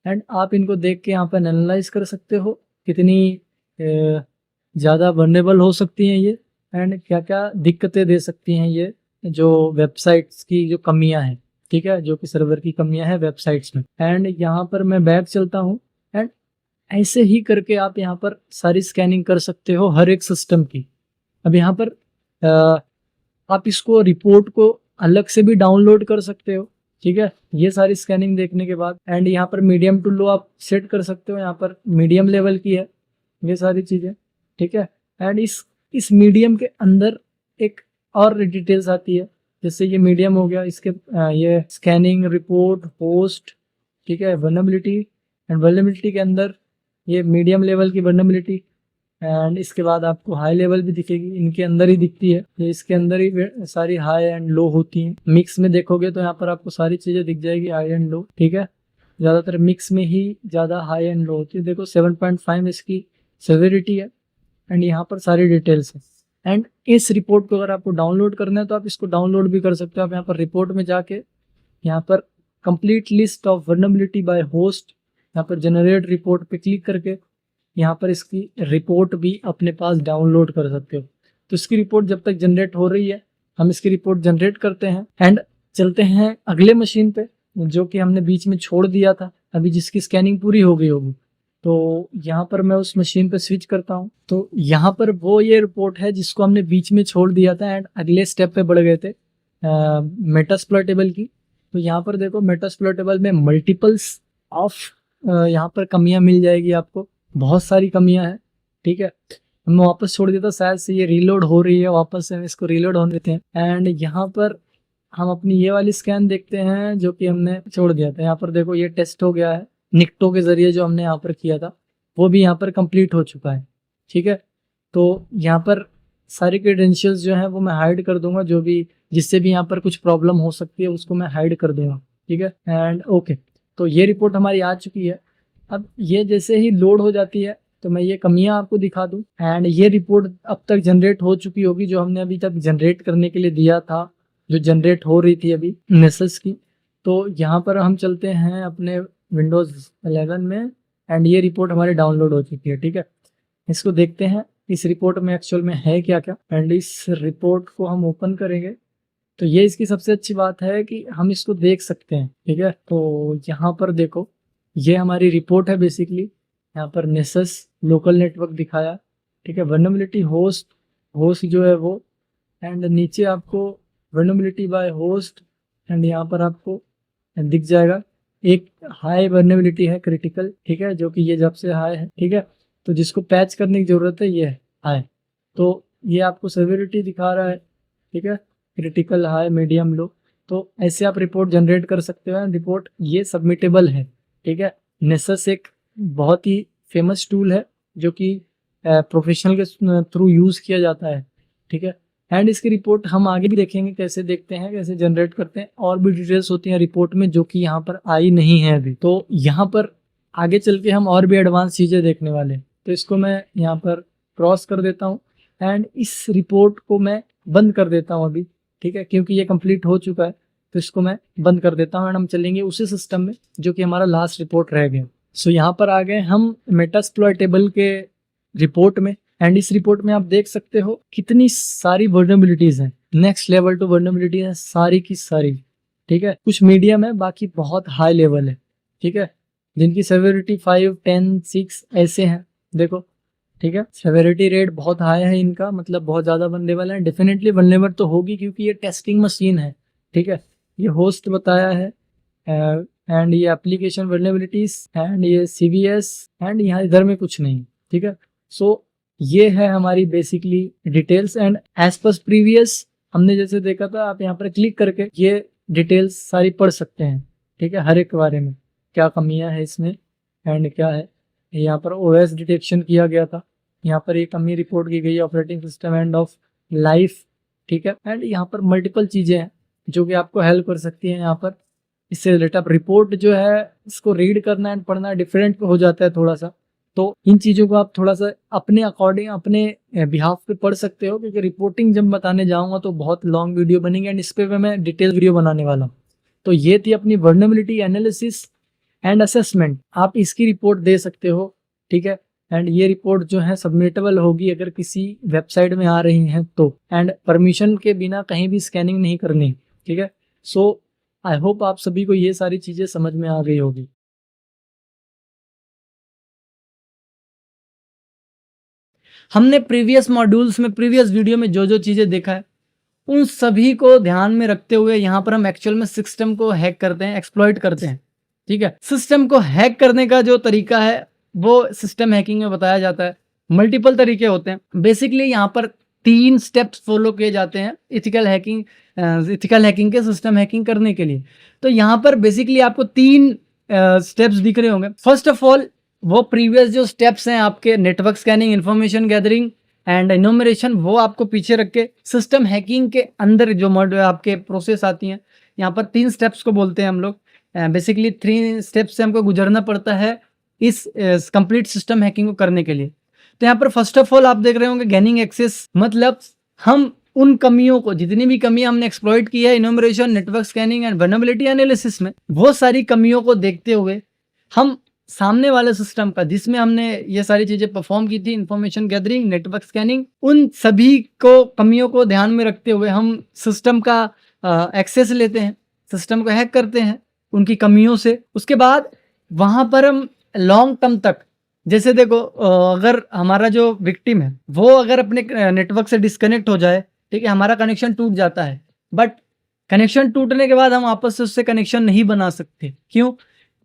B: एंड आप इनको देख के यहाँ पर एनालाइज कर सकते हो कितनी ज़्यादा वल्नरेबल हो सकती हैं ये एंड क्या क्या दिक्कतें दे सकती हैं ये जो वेबसाइट्स की जो कमियां हैं, ठीक है, जो कि सर्वर की कमियां हैं वेबसाइट्स में। एंड यहाँ पर मैं बैक चलता हूँ एंड ऐसे ही करके आप यहाँ पर सारी स्कैनिंग कर सकते हो हर एक सिस्टम की। अब यहाँ पर आप इसको रिपोर्ट को अलग से भी डाउनलोड कर सकते हो, ठीक है, ये सारी स्कैनिंग देखने के बाद। एंड यहाँ पर मीडियम टू लो आप सेट कर सकते हो, यहाँ पर मीडियम लेवल की है ये सारी चीज़ें, ठीक है। एंड इस मीडियम के अंदर एक और डिटेल्स आती है, जैसे ये मीडियम हो गया, इसके ये स्कैनिंग, रिपोर्ट, होस्ट, ठीक है, वल्नरेबिलिटी एंड वल्नरेबिलिटी के अंदर ये मीडियम लेवल की वल्नरेबिलिटी, एंड इसके बाद आपको हाई लेवल भी दिखेगी, इनके अंदर ही दिखती है, ये इसके अंदर ही सारी हाई एंड लो होती हैं। मिक्स में देखोगे तो यहाँ पर आपको सारी चीज़ें दिख जाएगी हाई एंड लो, ठीक है। ज़्यादातर मिक्स में ही ज़्यादा हाई एंड लो होती है। देखो 7.5 इसकी सेवेरिटी है एंड यहाँ पर सारी डिटेल्स है। एंड इस रिपोर्ट को अगर आपको डाउनलोड करना है तो आप इसको डाउनलोड भी कर सकते हो। आप यहाँ पर रिपोर्ट में जाके यहाँ पर complete list of vulnerability by host, यहाँ पर जनरेट रिपोर्ट पे क्लिक करके यहाँ पर इसकी रिपोर्ट भी अपने पास डाउनलोड कर सकते हो। तो इसकी रिपोर्ट जब तक जनरेट हो रही है, हम इसकी रिपोर्ट जनरेट करते हैं एंड चलते हैं अगले मशीन पे, जो कि हमने बीच में छोड़ दिया था अभी, जिसकी स्कैनिंग पूरी हो गई होगी। तो यहाँ पर मैं उस मशीन पे स्विच करता हूँ। तो यहाँ पर वो ये रिपोर्ट है जिसको हमने बीच में छोड़ दिया था एंड अगले स्टेप पे बढ़ गए थे मेटास्प्लॉयटेबल की। तो यहाँ पर देखो मेटास्प्लॉयटेबल में मल्टीपल्स ऑफ यहाँ पर कमियां मिल जाएगी आपको, बहुत सारी कमियां हैं, ठीक है। मैं वापस छोड़ देता, शायद से ये रीलोड हो रही है, वापस से हम इसको रीलोड होने देते हैं एंड यहाँ पर हम अपनी ये वाली स्कैन देखते हैं जो कि हमने छोड़ दिया था। यहाँ पर देखो ये टेस्ट हो गया है निक्टो के जरिए, जो हमने यहाँ पर किया था वो भी यहाँ पर कंप्लीट हो चुका है, ठीक है। तो यहाँ पर सारी क्रेडेंशियल्स जो हैं वो मैं हाइड कर दूंगा, जो भी जिससे भी यहाँ पर कुछ प्रॉब्लम हो सकती है उसको मैं हाइड कर दूंगा, ठीक है। एंड ओके, तो ये रिपोर्ट हमारी आ चुकी है। अब ये जैसे ही लोड हो जाती है तो मैं ये कमियां आपको दिखा दूं एंड ये रिपोर्ट अब तक जनरेट हो चुकी होगी, जो हमने अभी तक जनरेट करने के लिए दिया था, जो जनरेट हो रही थी अभी नेसेस की। तो यहाँ पर हम चलते हैं अपने विंडोज़ 11 में एंड ये रिपोर्ट हमारी डाउनलोड हो चुकी है, ठीक है। इसको देखते हैं इस रिपोर्ट में एक्चुअल में है क्या क्या, एंड इस रिपोर्ट को हम ओपन करेंगे तो ये इसकी सबसे अच्छी बात है कि हम इसको देख सकते हैं, ठीक है। तो यहाँ पर देखो ये हमारी रिपोर्ट है बेसिकली, यहाँ पर नेसेस लोकल नेटवर्क दिखाया, ठीक है। वल्नरेबिलिटी होस्ट जो है वो, एंड नीचे आपको वल्नरेबिलिटी बाय होस्ट एंड यहाँ पर आपको दिख जाएगा एक हाई वल्नरेबिलिटी है क्रिटिकल, ठीक है, जो कि ये जब से हाई है, ठीक है। तो जिसको पैच करने की जरूरत है ये है हाई, तो ये आपको सेवेरिटी दिखा रहा है, ठीक है, क्रिटिकल हाई मीडियम लो। तो ऐसे आप रिपोर्ट जनरेट कर सकते हो। रिपोर्ट ये सबमिटेबल है, ठीक है। नेसेस एक बहुत ही फेमस टूल है जो कि प्रोफेशनल के थ्रू यूज़ किया जाता है, ठीक है। एंड इसकी रिपोर्ट हम आगे भी देखेंगे कैसे देखते हैं, कैसे जनरेट करते हैं, और भी डिटेल्स होती हैं रिपोर्ट में जो कि यहाँ पर आई नहीं है अभी। तो यहाँ पर आगे चल के हम और भी एडवांस चीज़ें देखने वाले हैं। तो इसको मैं यहाँ पर क्रॉस कर देता हूँ एंड इस रिपोर्ट को मैं बंद कर देता हूँ अभी, ठीक है, क्योंकि ये कंप्लीट हो चुका है। तो इसको मैं बंद कर देता हूँ एंड हम चलेंगे उसी सिस्टम में जो कि हमारा लास्ट रिपोर्ट रह गया। सो यहाँ पर आ गए हम मेटास्प्लॉयटेबल के रिपोर्ट में एंड इस रिपोर्ट में आप देख सकते हो कितनी सारी वल्नरेबिलिटीज हैं, नेक्स्ट लेवल टू वल्नरेबिलिटी है सारी की सारी, ठीक है। कुछ मीडियम है, बाकी बहुत हाई लेवल है, ठीक है, जिनकी सेवेरिटी 5, 10, 6 ऐसे हैं, देखो, ठीक है। सेवेरिटी रेट बहुत हाई है इनका, मतलब बहुत ज़्यादा वल्नरेबल है। डेफिनेटली वल्नरेबल तो होगी क्योंकि ये टेस्टिंग मशीन है, ठीक है। ये होस्ट बताया है एंड ये एप्लीकेशन वल्नरेबिलिटीज एंड ये CVS एंड यहाँ इधर में कुछ नहीं, ठीक है। सो ये है हमारी basically details and as per previous हमने जैसे देखा था, आप यहाँ पर क्लिक करके ये डिटेल्स सारी पढ़ सकते हैं, ठीक है, हर एक के बारे में क्या कमियां है इसमें एंड क्या है। यहाँ पर OS डिटेक्शन किया गया था, यहाँ पर ये कमी रिपोर्ट की गई है, operating system end of life, ठीक है। एंड यहाँ पर मल्टीपल चीज़ें हैं जो कि आपको हेल्प कर सकती हैं यहाँ पर इससे रिलेटेड। अब रिपोर्ट जो है इसको रीड करना एंड पढ़ना डिफरेंट हो जाता है थोड़ा सा, तो इन चीज़ों को आप थोड़ा सा अपने अकॉर्डिंग अपने बिहाफ पे पढ़ सकते हो, क्योंकि रिपोर्टिंग जब बताने जाऊँगा तो बहुत लॉन्ग वीडियो बनेंगे एंड इस पर मैं डिटेल वीडियो बनाने वाला हूँ। तो ये थी अपनी वल्नरेबिलिटी एनालिसिस एंड असेसमेंट, आप इसकी रिपोर्ट दे सकते हो, ठीक है। एंड ये रिपोर्ट जो है सबमिटेबल होगी अगर किसी वेबसाइट में आ रही हैं तो, एंड परमिशन के बिना कहीं भी स्कैनिंग नहीं करनी, ठीक है। सो आई होप आप सभी को ये सारी चीज़ें समझ में आ गई होगी। हमने प्रीवियस मॉड्यूल्स में, प्रीवियस वीडियो में जो जो चीज़ें देखा है उन सभी को ध्यान में रखते हुए यहाँ पर हम एक्चुअल में सिस्टम को हैक करते हैं, एक्सप्लॉइट करते हैं, ठीक है। सिस्टम को हैक करने का जो तरीका है वो सिस्टम हैकिंग में बताया जाता है। मल्टीपल तरीके होते हैं। बेसिकली यहाँ पर 3 स्टेप्स फॉलो किए जाते हैं इथिकल हैकिंग के सिस्टम हैकिंग करने के लिए। तो यहाँ पर बेसिकली आपको 3 स्टेप्स दिख रहे होंगे। फर्स्ट ऑफ ऑल वो प्रीवियस जो स्टेप्स हैं आपके network scanning, information gathering and enumeration, वो आपको पीछे रख के सिस्टम हैकिंग के अंदर जो आपके प्रोसेस आती हैं, यहाँ पर 3 स्टेप्स को बोलते हैं हम लोग। बेसिकली 3 स्टेप्स से हमको गुजरना पड़ता है इस कंप्लीट सिस्टम हैकिंग को करने के लिए। तो यहाँ पर फर्स्ट ऑफ ऑल आप देख रहे होंगे गेनिंग एक्सेस, मतलब हम उन कमियों को, जितनी भी कमियां हमने एक्सप्लॉइट की है enumeration, network scanning and vulnerability analysis में, वो सारी कमियों को देखते हुए हम सामने वाले सिस्टम का, जिसमें हमने ये सारी चीजें परफॉर्म की थी, इंफॉर्मेशन गैदरिंग, नेटवर्क स्कैनिंग, उन सभी को कमियों को ध्यान में रखते हुए हम सिस्टम का एक्सेस लेते हैं, सिस्टम को हैक करते हैं उनकी कमियों से। उसके बाद वहां पर हम लॉन्ग टर्म तक, जैसे देखो अगर हमारा जो विक्टिम है वो अगर अपने नेटवर्क से डिस्कनेक्ट हो जाए, ठीक है, हमारा कनेक्शन टूट जाता है, बट कनेक्शन टूटने के बाद हम वापस से उससे कनेक्शन नहीं बना सकते। क्यों?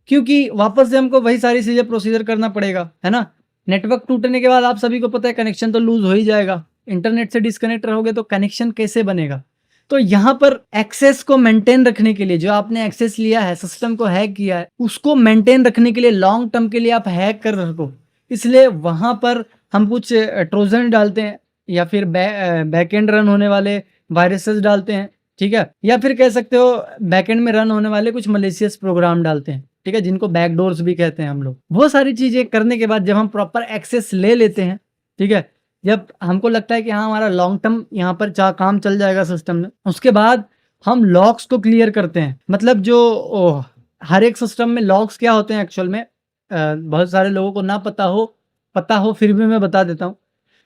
B: क्योंकि वापस से हमको वही सारी चीजें प्रोसीजर करना पड़ेगा, है ना। नेटवर्क टूटने के बाद आप सभी को पता है कनेक्शन तो लूज हो ही जाएगा, इंटरनेट से डिस्कनेक्ट रहोगे तो कनेक्शन कैसे बनेगा। तो यहाँ पर एक्सेस को मेंटेन रखने के लिए, जो आपने एक्सेस लिया है, सिस्टम को हैक किया है, उसको मेंटेन रखने के लिए लॉन्ग टर्म के लिए आप हैक कर रखो, इसलिए वहां पर हम कुछ ट्रोजन डालते हैं या फिर बैकएंड रन होने वाले वायरसेस डालते हैं, ठीक है, या फिर कह सकते हो बैकएंड में रन होने वाले कुछ मलेशियस प्रोग्राम डालते हैं, ठीक है, जिनको बैकडोर्स भी कहते हैं हम लोग। वो सारी चीजें करने के बाद जब हम प्रॉपर एक्सेस ले लेते हैं, ठीक है, जब हमको लगता है कि हाँ हमारा लॉन्ग टर्म यहाँ पर काम चल जाएगा सिस्टम में, उसके बाद हम लॉक्स को क्लियर करते हैं। मतलब जो हर एक सिस्टम में लॉक्स क्या होते हैं एक्चुअल में, बहुत सारे लोगों को ना पता हो फिर भी मैं बता देता हूँ।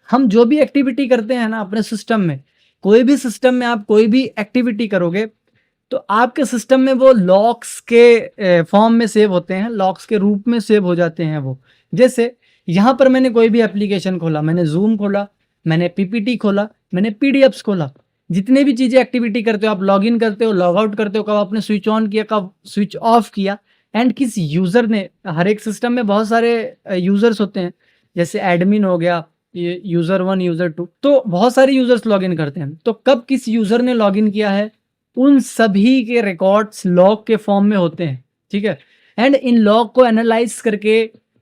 B: हम जो भी एक्टिविटी करते हैं ना अपने सिस्टम में, कोई भी सिस्टम में आप कोई भी एक्टिविटी करोगे तो आपके सिस्टम में वो लॉक्स के फॉर्म में सेव होते हैं, लॉक्स के रूप में सेव हो जाते हैं वो। जैसे यहाँ पर मैंने कोई भी एप्लीकेशन खोला, मैंने जूम खोला, मैंने पीपीटी खोला, मैंने पीडीएफ्स खोला, जितने भी चीजें एक्टिविटी करते हो, आप लॉग इन करते हो, लॉग आउट करते हो, कब आपने स्विच ऑन किया, कब स्विच ऑफ किया, एंड किस यूजर ने, हर एक सिस्टम में बहुत सारे यूजर्स होते हैं, जैसे एडमिन हो गया, यूजर 1, यूजर 2, तो बहुत सारे यूजर्स लॉग इन करते हैं। तो कब किस यूजर ने लॉग इन किया है, उन सभी के रिकॉर्ड्स लॉग के फॉर्म में होते हैं, ठीक है, एंड इन लॉग को एनालाइज करके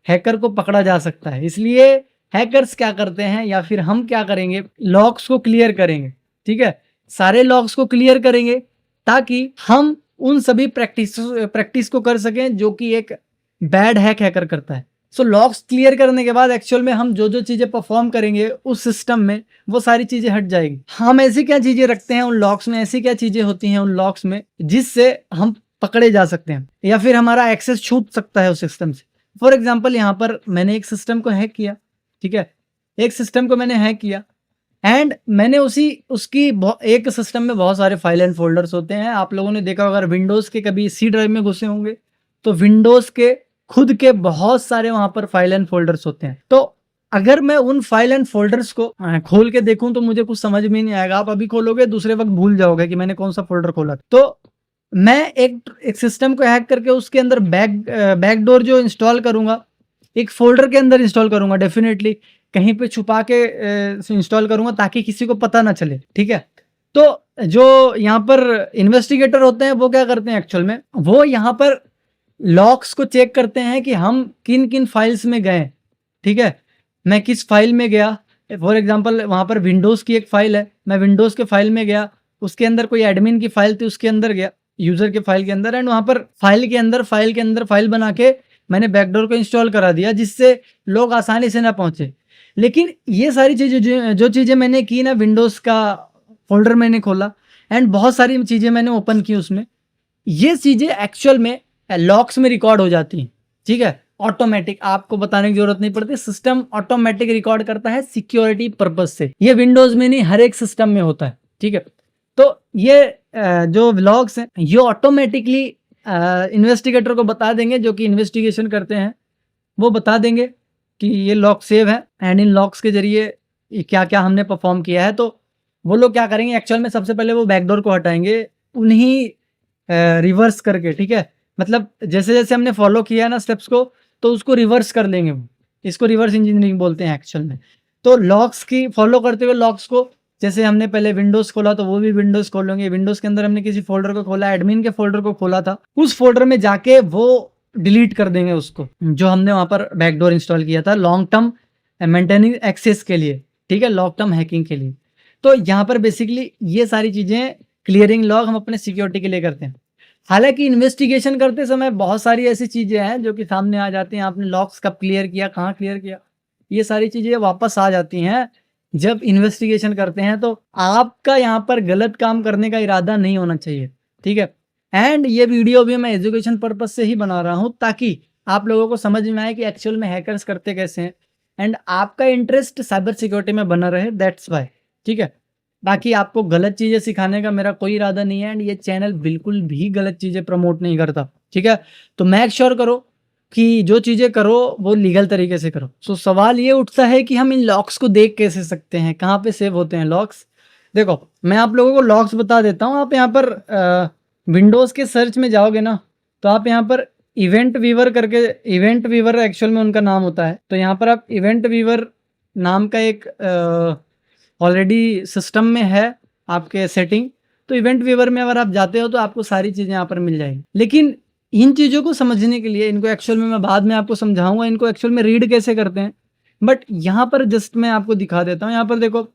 B: हैकर को पकड़ा जा सकता है। इसलिए हैकर्स क्या करते हैं, या फिर हम क्या करेंगे, लॉग्स को क्लियर करेंगे, ठीक है, सारे लॉग्स को क्लियर करेंगे ताकि हम उन सभी प्रैक्टिस को कर सकें जो कि एक बैड हैकर करता है। सो लॉग्स क्लियर करने के बाद एक्चुअल में हम जो जो चीजें परफॉर्म करेंगे उस सिस्टम में, वो सारी चीजें हट जाएगी। हम ऐसी क्या चीजें रखते हैं उन लॉग्स में, ऐसी क्या चीजें होती हैं उन लॉग्स में जिससे हम पकड़े जा सकते हैं या फिर हमारा एक्सेस छूट सकता है उस सिस्टम से। फॉर एग्जाम्पल यहाँ पर मैंने एक सिस्टम को हैक किया, ठीक है, एक सिस्टम को मैंने हैक किया एंड मैंने उसकी एक सिस्टम में बहुत सारे फाइल एंड फोल्डर्स होते हैं। आप लोगों ने देखा अगर विंडोज के कभी सी ड्राइव में घुसे होंगे तो विंडोज के खुद के बहुत सारे वहां पर फाइल एंड फोल्डर्स होते हैं। तो अगर मैं उन फाइल एंड फोल्डर्स को खोल के देखूं तो मुझे कुछ समझ में नहीं आएगा। आप अभी खोलोगे दूसरे वक्त भूल जाओगे कि मैंने कौन सा फोल्डर खोला। तो मैं एक सिस्टम को हैक करके उसके अंदर बैकडोर जो इंस्टॉल करूंगा, एक फोल्डर के अंदर इंस्टॉल करूंगा, डेफिनेटली कहीं पे छुपा के इंस्टॉल करूंगा ताकि किसी को पता ना चले, ठीक है। तो जो यहाँ पर इन्वेस्टिगेटर होते हैं वो क्या करते हैं एक्चुअल में, वो यहाँ पर लॉक्स को चेक करते हैं कि हम किन किन फाइल्स में गए, ठीक है, मैं किस फाइल में गया। फॉर एग्जांपल वहाँ पर विंडोज़ की एक फाइल है, मैं विंडोज़ के फाइल में गया, उसके अंदर कोई एडमिन की फाइल थी, उसके अंदर गया, यूज़र के फाइल के अंदर, एंड वहाँ पर फाइल के अंदर फाइल बना के मैंने बैकडोर को इंस्टॉल करा दिया जिससे लोग आसानी से ना पहुँचे। लेकिन ये सारी चीज़ें जो चीज़ें मैंने की ना, विंडोज़ का फोल्डर मैंने खोला एंड बहुत सारी चीज़ें मैंने ओपन की उसमें, ये चीज़ें एक्चुअल में लॉक्स में रिकॉर्ड हो जाती हैं, ठीक है, ऑटोमेटिक, आपको बताने की जरूरत नहीं पड़ती, सिस्टम ऑटोमेटिक रिकॉर्ड करता है सिक्योरिटी पर्पस से। ये विंडोज में नहीं, हर एक सिस्टम में होता है, ठीक है। तो ये जो लॉग्स हैं ये ऑटोमेटिकली इन्वेस्टिगेटर को बता देंगे, जो कि इन्वेस्टिगेशन करते हैं, वो बता देंगे कि ये लॉक सेव है एंड इन लॉक्स के जरिए क्या क्या हमने परफॉर्म किया है। तो वो लोग क्या करेंगे एक्चुअल में, सबसे पहले वो बैकडोर को हटाएंगे उन्हीं रिवर्स करके, ठीक है, मतलब जैसे जैसे हमने फॉलो किया ना स्टेप्स को, तो उसको रिवर्स कर लेंगे वो, इसको रिवर्स इंजीनियरिंग बोलते हैं एक्चुअल में। तो लॉक्स की फॉलो करते हुए लॉक्स को, जैसे हमने पहले विंडोज़ खोला तो वो भी विंडोज़ खोलेंगे, विंडोज़ के अंदर हमने किसी फोल्डर को खोला, एडमिन के फोल्डर को खोला था, उस फोल्डर में जाके वो डिलीट कर देंगे उसको, जो हमने वहाँ पर बैकडोर इंस्टॉल किया था लॉन्ग टर्म मेंटेनिंग एक्सेस के लिए, ठीक है, लॉन्ग टर्म हैकिंग के लिए। तो यहाँ पर बेसिकली ये सारी चीज़ें क्लियरिंग लॉग हम अपने सिक्योरिटी के लिए करते हैं। हालांकि इन्वेस्टिगेशन करते समय बहुत सारी ऐसी चीज़ें हैं जो कि सामने आ जाती हैं, आपने लॉग्स कब क्लियर किया, कहाँ क्लियर किया, ये सारी चीज़ें वापस आ जाती हैं जब इन्वेस्टिगेशन करते हैं। तो आपका यहाँ पर गलत काम करने का इरादा नहीं होना चाहिए, ठीक है। एंड ये वीडियो भी मैं एजुकेशन पर्पज से ही बना रहा हूँ ताकि आप लोगों को समझ में आए कि एक्चुअल में हैकर्स करते कैसे हैं एंड आपका इंटरेस्ट साइबर सिक्योरिटी में बना रहे, दैट्स वाई, ठीक है। बाकी आपको गलत चीज़ें सिखाने का मेरा कोई इरादा नहीं है एंड ये चैनल बिल्कुल भी गलत चीज़ें प्रमोट नहीं करता, ठीक है। तो मेक श्योर करो कि जो चीज़ें करो वो लीगल तरीके से करो। सो सवाल ये उठता है कि हम इन लॉक्स को देख कैसे सकते हैं, कहाँ पे सेव होते हैं लॉक्स। देखो मैं आप लोगों को लॉक्स बता देता हूँ। आप यहाँ पर विंडोज़ के सर्च में जाओगे ना, तो आप यहाँ पर इवेंट वीवर करके, इवेंट वीवर एक्चुअल में उनका नाम होता है, तो यहाँ पर आप इवेंट वीवर नाम का एक ऑलरेडी सिस्टम में है आपके सेटिंग, तो इवेंट वीवर में अगर आप जाते हो तो आपको सारी चीज़ें यहाँ पर मिल जाएंगी। लेकिन इन चीज़ों को समझने के लिए, इनको एक्चुअल में मैं बाद में आपको समझाऊंगा इनको एक्चुअल में रीड कैसे करते हैं, बट यहाँ पर जस्ट मैं आपको दिखा देता हूँ। यहाँ पर देखो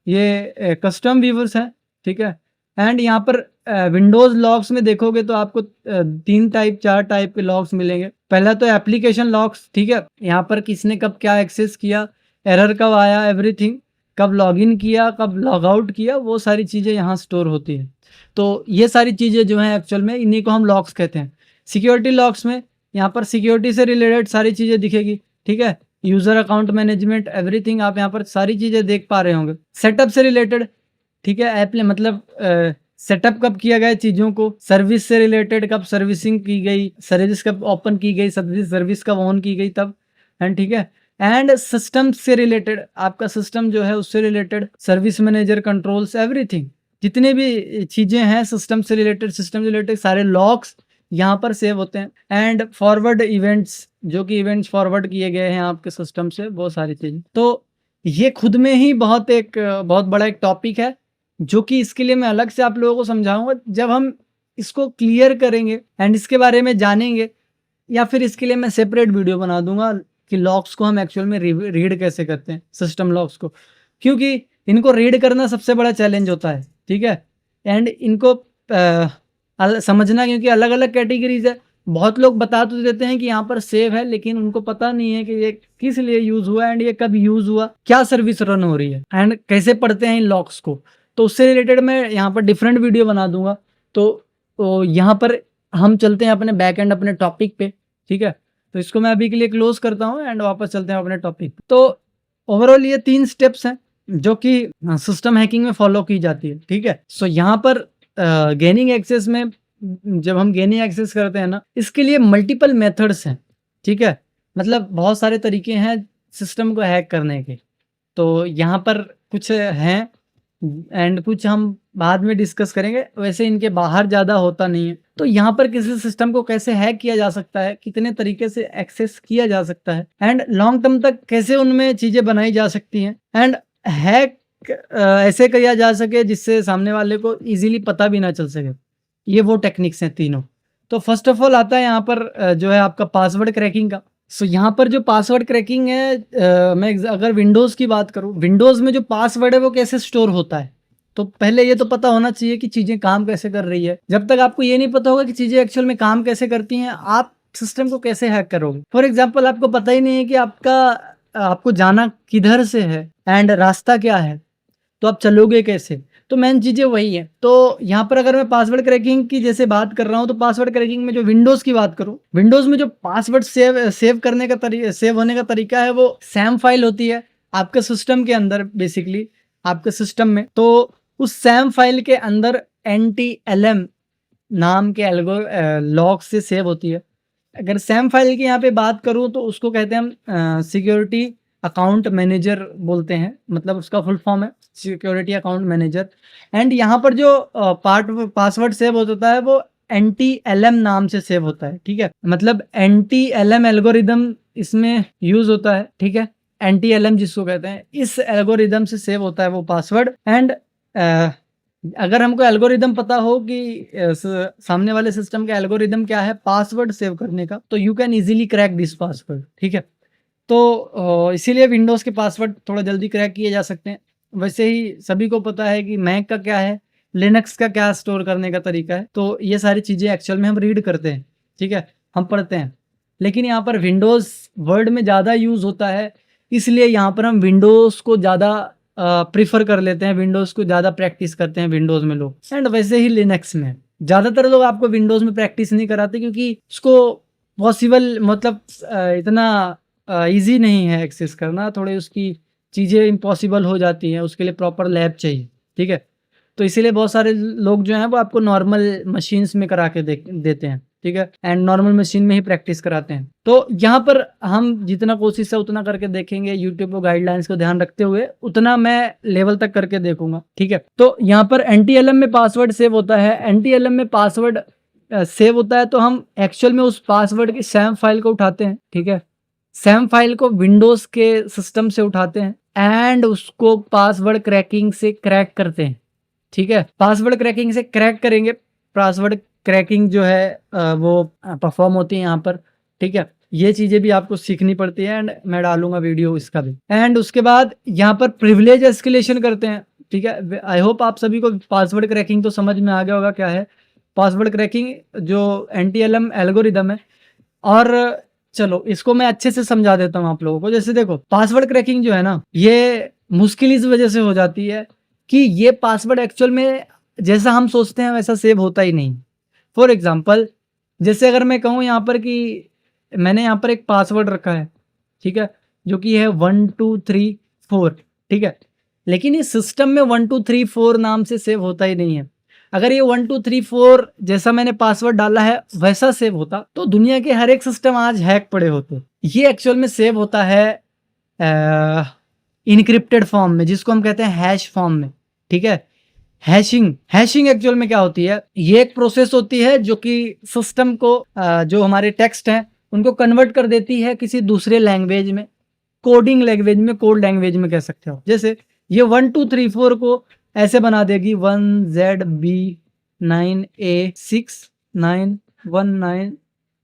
B: ये कस्टम व्यूवर्स है, ठीक है। एंड यहाँ पर विंडोज़ लॉग्स में देखोगे तो आपको 4 टाइप के लॉग्स मिलेंगे। पहला तो एप्लीकेशन लॉग्स, ठीक है, यहाँ पर किसने कब क्या एक्सेस किया, एरर कब आया, एवरीथिंग, कब लॉगिन किया, कब लॉग आउट किया, वो सारी चीज़ें यहाँ स्टोर होती हैं। तो ये सारी चीज़ें जो हैं एक्चुअल में इन्हीं को हम लॉग्स कहते हैं। सिक्योरिटी लॉग्स में यहाँ पर सिक्योरिटी से रिलेटेड सारी चीज़ें दिखेगी, ठीक है, यूज़र अकाउंट मैनेजमेंट, एवरीथिंग आप यहाँ पर सारी चीज़ें देख पा रहे होंगे। सेटअप से रिलेटेड, ठीक है, ऐप मतलब सेटअप कब किया गया चीज़ों को, सर्विस से रिलेटेड कब सर्विसिंग की गई, सर्विस कब ओपन की गई, सर्विस कब ऑन की गई तब, एंड ठीक है। एंड सिस्टम से रिलेटेड, आपका सिस्टम जो है उससे related, service manager controls, everything, जितने भी चीज़ें हैं सिस्टम से रिलेटेड सारे लॉग्स यहाँ पर सेव होते हैं। एंड फॉरवर्ड इवेंट्स, जो कि इवेंट्स फॉरवर्ड किए गए हैं आपके सिस्टम से, वो सारी चीज़ें। तो ये खुद में ही बहुत बड़ा एक टॉपिक है, जो कि इसके लिए मैं अलग से आप लोगों को समझाऊंगा जब हम इसको क्लियर करेंगे एंड इसके बारे में जानेंगे, या फिर इसके लिए मैं सेपरेट वीडियो बना दूंगा कि लॉग्स को हम एक्चुअल में रीड कैसे करते हैं, सिस्टम लॉग्स को, क्योंकि इनको रीड करना सबसे बड़ा चैलेंज होता है, ठीक है। एंड इनको समझना, क्योंकि अलग अलग कैटेगरीज है। बहुत लोग बता तो देते हैं कि यहाँ पर सेव है, लेकिन उनको पता नहीं है कि ये किस लिए यूज़ हुआ एंड ये कब यूज़ हुआ, क्या सर्विस रन हो रही है एंड कैसे पढ़ते हैं इन लॉग्स को। तो उससे रिलेटेड मैं यहाँ पर डिफरेंट वीडियो बना दूंगा। तो यहाँ पर हम चलते हैं अपने बैक एंड, अपने टॉपिक पे, ठीक है। तो इसको मैं अभी के लिए क्लोज करता हूँ एंड वापस चलते हैं अपने टॉपिक पे। तो ओवरऑल ये 3 स्टेप्स हैं जो कि सिस्टम हैकिंग में फॉलो की जाती है, ठीक है। सो यहाँ पर गेनिंग एक्सेस में, जब हम गेनिंग एक्सेस करते हैं ना, इसके लिए मल्टीपल मेथड्स हैं, ठीक है, मतलब बहुत सारे तरीके हैं सिस्टम को हैक करने के। तो यहाँ पर कुछ हैं एंड कुछ हम बाद में डिस्कस करेंगे, वैसे इनके बाहर ज़्यादा होता नहीं है। तो यहाँ पर किसी सिस्टम को कैसे हैक किया जा सकता है, कितने तरीके से एक्सेस किया जा सकता है एंड लॉन्ग टर्म तक कैसे उनमें चीज़ें बनाई जा सकती हैं एंड हैक ऐसे किया जा सके जिससे सामने वाले को इजीली पता भी ना चल सके, ये वो टेक्निक्स हैं तीनों। तो फर्स्ट ऑफ ऑल आता है यहाँ पर जो है आपका पासवर्ड क्रैकिंग का। सो यहाँ पर जो पासवर्ड क्रैकिंग है, मैं अगर विंडोज़ की बात करूँ, विंडोज़ में जो पासवर्ड है वो कैसे स्टोर होता है, तो पहले ये तो पता होना चाहिए कि चीज़ें काम कैसे कर रही है। जब तक आपको ये नहीं पता होगा कि चीज़ें एक्चुअल में काम कैसे करती हैं, आप सिस्टम को कैसे हैक करोगे। फॉर एग्जाम्पल, आपको पता ही नहीं है कि आपको जाना किधर से है एंड रास्ता क्या है, तो आप चलोगे कैसे। तो मेन चीज़ें वही है। तो यहाँ पर अगर मैं पासवर्ड क्रैकिंग की जैसे बात कर रहा हूँ, तो पासवर्ड क्रैकिंग में जो विंडोज़ की बात करूँ, विंडोज़ में जो पासवर्ड सेव करने का सेव होने का तरीका है, वो सैम फाइल होती है आपके सिस्टम के अंदर, बेसिकली आपके सिस्टम में। तो उस सैम फाइल के अंदर NTLM नाम के लॉग से सेव होती है। अगर सैम फाइल की यहाँ पे बात करूँ तो उसको कहते हैं हम सिक्योरिटी अकाउंट मैनेजर बोलते हैं, मतलब उसका फुल फॉर्म है सिक्योरिटी अकाउंट मैनेजर। एंड यहाँ पर जो पासवर्ड सेव होता है वो NTLM नाम से सेव होता है, ठीक है, मतलब NTLM एल्गोरिदम इसमें यूज होता है, ठीक है। NTLM जिसको कहते हैं, इस एल्गोरिदम से सेव होता है वो पासवर्ड। एंड अगर हमको एल्गोरिदम पता हो कि सामने वाले सिस्टम का एल्गोरिदम क्या है पासवर्ड सेव करने का, तो you can easily crack this password, ठीक है। तो इसीलिए विंडोज़ के पासवर्ड थोड़ा जल्दी क्रैक किए जा सकते हैं। वैसे ही सभी को पता है कि मैक का क्या है, लिनक्स का क्या स्टोर करने का तरीका है, तो ये सारी चीज़ें एक्चुअल में हम रीड करते हैं, ठीक है, हम पढ़ते हैं। लेकिन यहाँ पर विंडोज़ वर्ड में ज़्यादा यूज़ होता है, इसलिए यहाँ पर हम विंडोज़ को ज़्यादा प्रेफर कर लेते हैं, विंडोज़ को ज़्यादा प्रैक्टिस करते हैं विंडोज़ में लोग। एंड वैसे ही लिनक्स में ज़्यादातर लोग आपको विंडोज़ में प्रैक्टिस नहीं कराते, क्योंकि उसको पॉसिबल मतलब इतना ईजी नहीं है एक्सेस करना, थोड़े उसकी चीज़ें इम्पॉसिबल हो जाती हैं, उसके लिए प्रॉपर लैब चाहिए, ठीक है। तो इसीलिए बहुत सारे लोग जो हैं वो आपको नॉर्मल मशीन्स में करा के देते हैं, ठीक है, एंड नॉर्मल मशीन में ही प्रैक्टिस कराते हैं। तो यहाँ पर हम जितना कोशिश है उतना करके देखेंगे, यूट्यूब को गाइडलाइंस को ध्यान रखते हुए उतना मैं लेवल तक करके देखूंगा, ठीक है। तो यहाँ पर NTLM में पासवर्ड सेव होता है, NTLM में पासवर्ड सेव होता है, तो हम एक्चुअल में उस पासवर्ड की सैम फाइल को उठाते हैं, ठीक है। सैम फाइल को विंडोज के सिस्टम से उठाते हैं एंड उसको पासवर्ड क्रैकिंग से क्रैक करते हैं, ठीक है। पासवर्ड क्रैकिंग से क्रैक करेंगे, पासवर्ड क्रैकिंग जो है वो परफॉर्म होती है यहाँ पर, ठीक है। ये चीज़ें भी आपको सीखनी पड़ती है एंड मैं डालूंगा वीडियो इसका भी। एंड उसके बाद यहाँ पर प्रिविलेज एस्केलेशन करते हैं, ठीक है। आई होप आप सभी को पासवर्ड क्रैकिंग तो समझ में आ गया होगा क्या है पासवर्ड क्रैकिंग, जो NTLM एल्गोरिदम है। और चलो इसको मैं अच्छे से समझा देता हूँ आप लोगों को। जैसे देखो पासवर्ड क्रैकिंग जो है ना, ये मुश्किल इस वजह से हो जाती है कि ये पासवर्ड एक्चुअल में जैसा हम सोचते हैं वैसा सेव होता ही नहीं। फॉर एग्जांपल जैसे अगर मैं कहूँ यहाँ पर कि मैंने यहाँ पर एक पासवर्ड रखा है, ठीक है, जो कि है 1 2 3 4, ठीक है, लेकिन इस सिस्टम में 1 2 3 4 नाम से सेव होता ही नहीं है। अगर ये 1 2 3 4 जैसा मैंने पासवर्ड डाला है वैसा सेव होता तो दुनिया के हर एक सिस्टम आज हैक पड़े होते। ये एक्चुअल में सेव होता है इनक्रिप्टेड फॉर्म में, जिसको हम कहते हैं हैश फॉर्म में, ठीक है। हैशिंग एक्चुअल में क्या होती है, ये एक प्रोसेस होती है जो कि सिस्टम को जो हमारे टेक्स्ट हैं उनको कन्वर्ट कर देती है किसी दूसरे लैंग्वेज में, कोडिंग लैंग्वेज में, कोड लैंग्वेज में कह सकते हो। जैसे ये 1 2 3 4 को ऐसे बना देगी 1ZB9A6919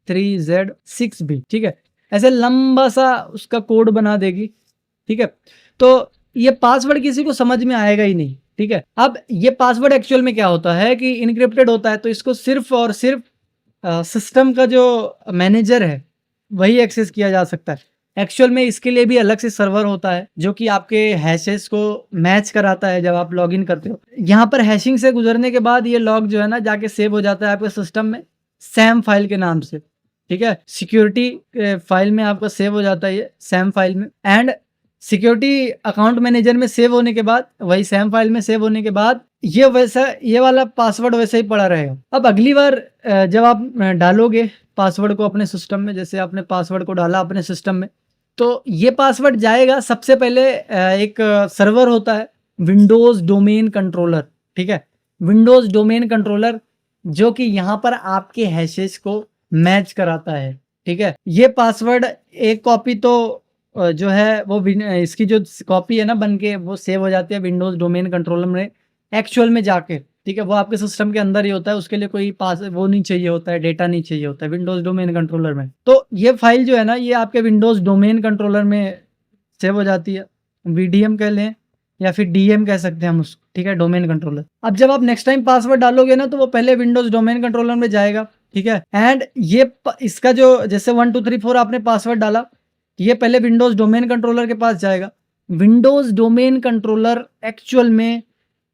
B: 3Z6B, ठीक है, ऐसे लंबा सा उसका कोड बना देगी, ठीक है। तो ये पासवर्ड किसी को समझ में आएगा ही नहीं, ठीक है। अब ये पासवर्ड एक्चुअल में क्या होता है कि इनक्रिप्टेड होता है, तो इसको सिर्फ और सिर्फ सिस्टम का जो मैनेजर है वही एक्सेस किया जा सकता है। एक्चुअल में इसके लिए भी अलग से सर्वर होता है जो कि आपके हैशेस को मैच कराता है जब आप लॉगिन करते हो। यहाँ पर हैशिंग से गुजरने के बाद ये लॉग जो है ना जाके सेव हो जाता है आपके सिस्टम में सैम फाइल के नाम से, ठीक है। सिक्योरिटी फाइल में आपका सेव हो जाता है ये सैम फाइल में, एंड सिक्योरिटी अकाउंट मैनेजर में सेव होने के बाद, वही सैम फाइल में सेव होने के बाद ये वाला पासवर्ड वैसे ही पड़ा रहेगा। अब अगली बार जब आप डालोगे पासवर्ड को अपने सिस्टम में, जैसे आपने पासवर्ड को डाला अपने सिस्टम में, तो ये पासवर्ड जाएगा सबसे पहले एक सर्वर होता है विंडोज डोमेन कंट्रोलर, ठीक है, विंडोज डोमेन कंट्रोलर, जो कि यहाँ पर आपके हैशेस को मैच कराता है, ठीक है। ये पासवर्ड एक कॉपी तो जो है वो इसकी जो कॉपी है ना बन के वो सेव हो जाती है विंडोज डोमेन कंट्रोलर में एक्चुअल में जाके, ठीक है। वो आपके सिस्टम के अंदर ही होता है, उसके लिए कोई पास वो नहीं चाहिए होता है, डेटा नहीं चाहिए होता है विंडोज डोमेन कंट्रोलर में। तो ये फाइल जो है ना ये आपके विंडोज डोमेन कंट्रोलर में सेव हो जाती है, VDM कह लें या फिर DM कह सकते हैं हम उसको, ठीक है, डोमेन कंट्रोलर। अब जब आप नेक्स्ट टाइम पासवर्ड डालोगे ना तो वो पहले विंडोज डोमेन कंट्रोलर में जाएगा, ठीक है। एंड ये इसका जो जैसे 1 2 3 4 आपने पासवर्ड डाला, ये पहले विंडोज डोमेन कंट्रोलर के पास जाएगा। विंडोज डोमेन कंट्रोलर एक्चुअल में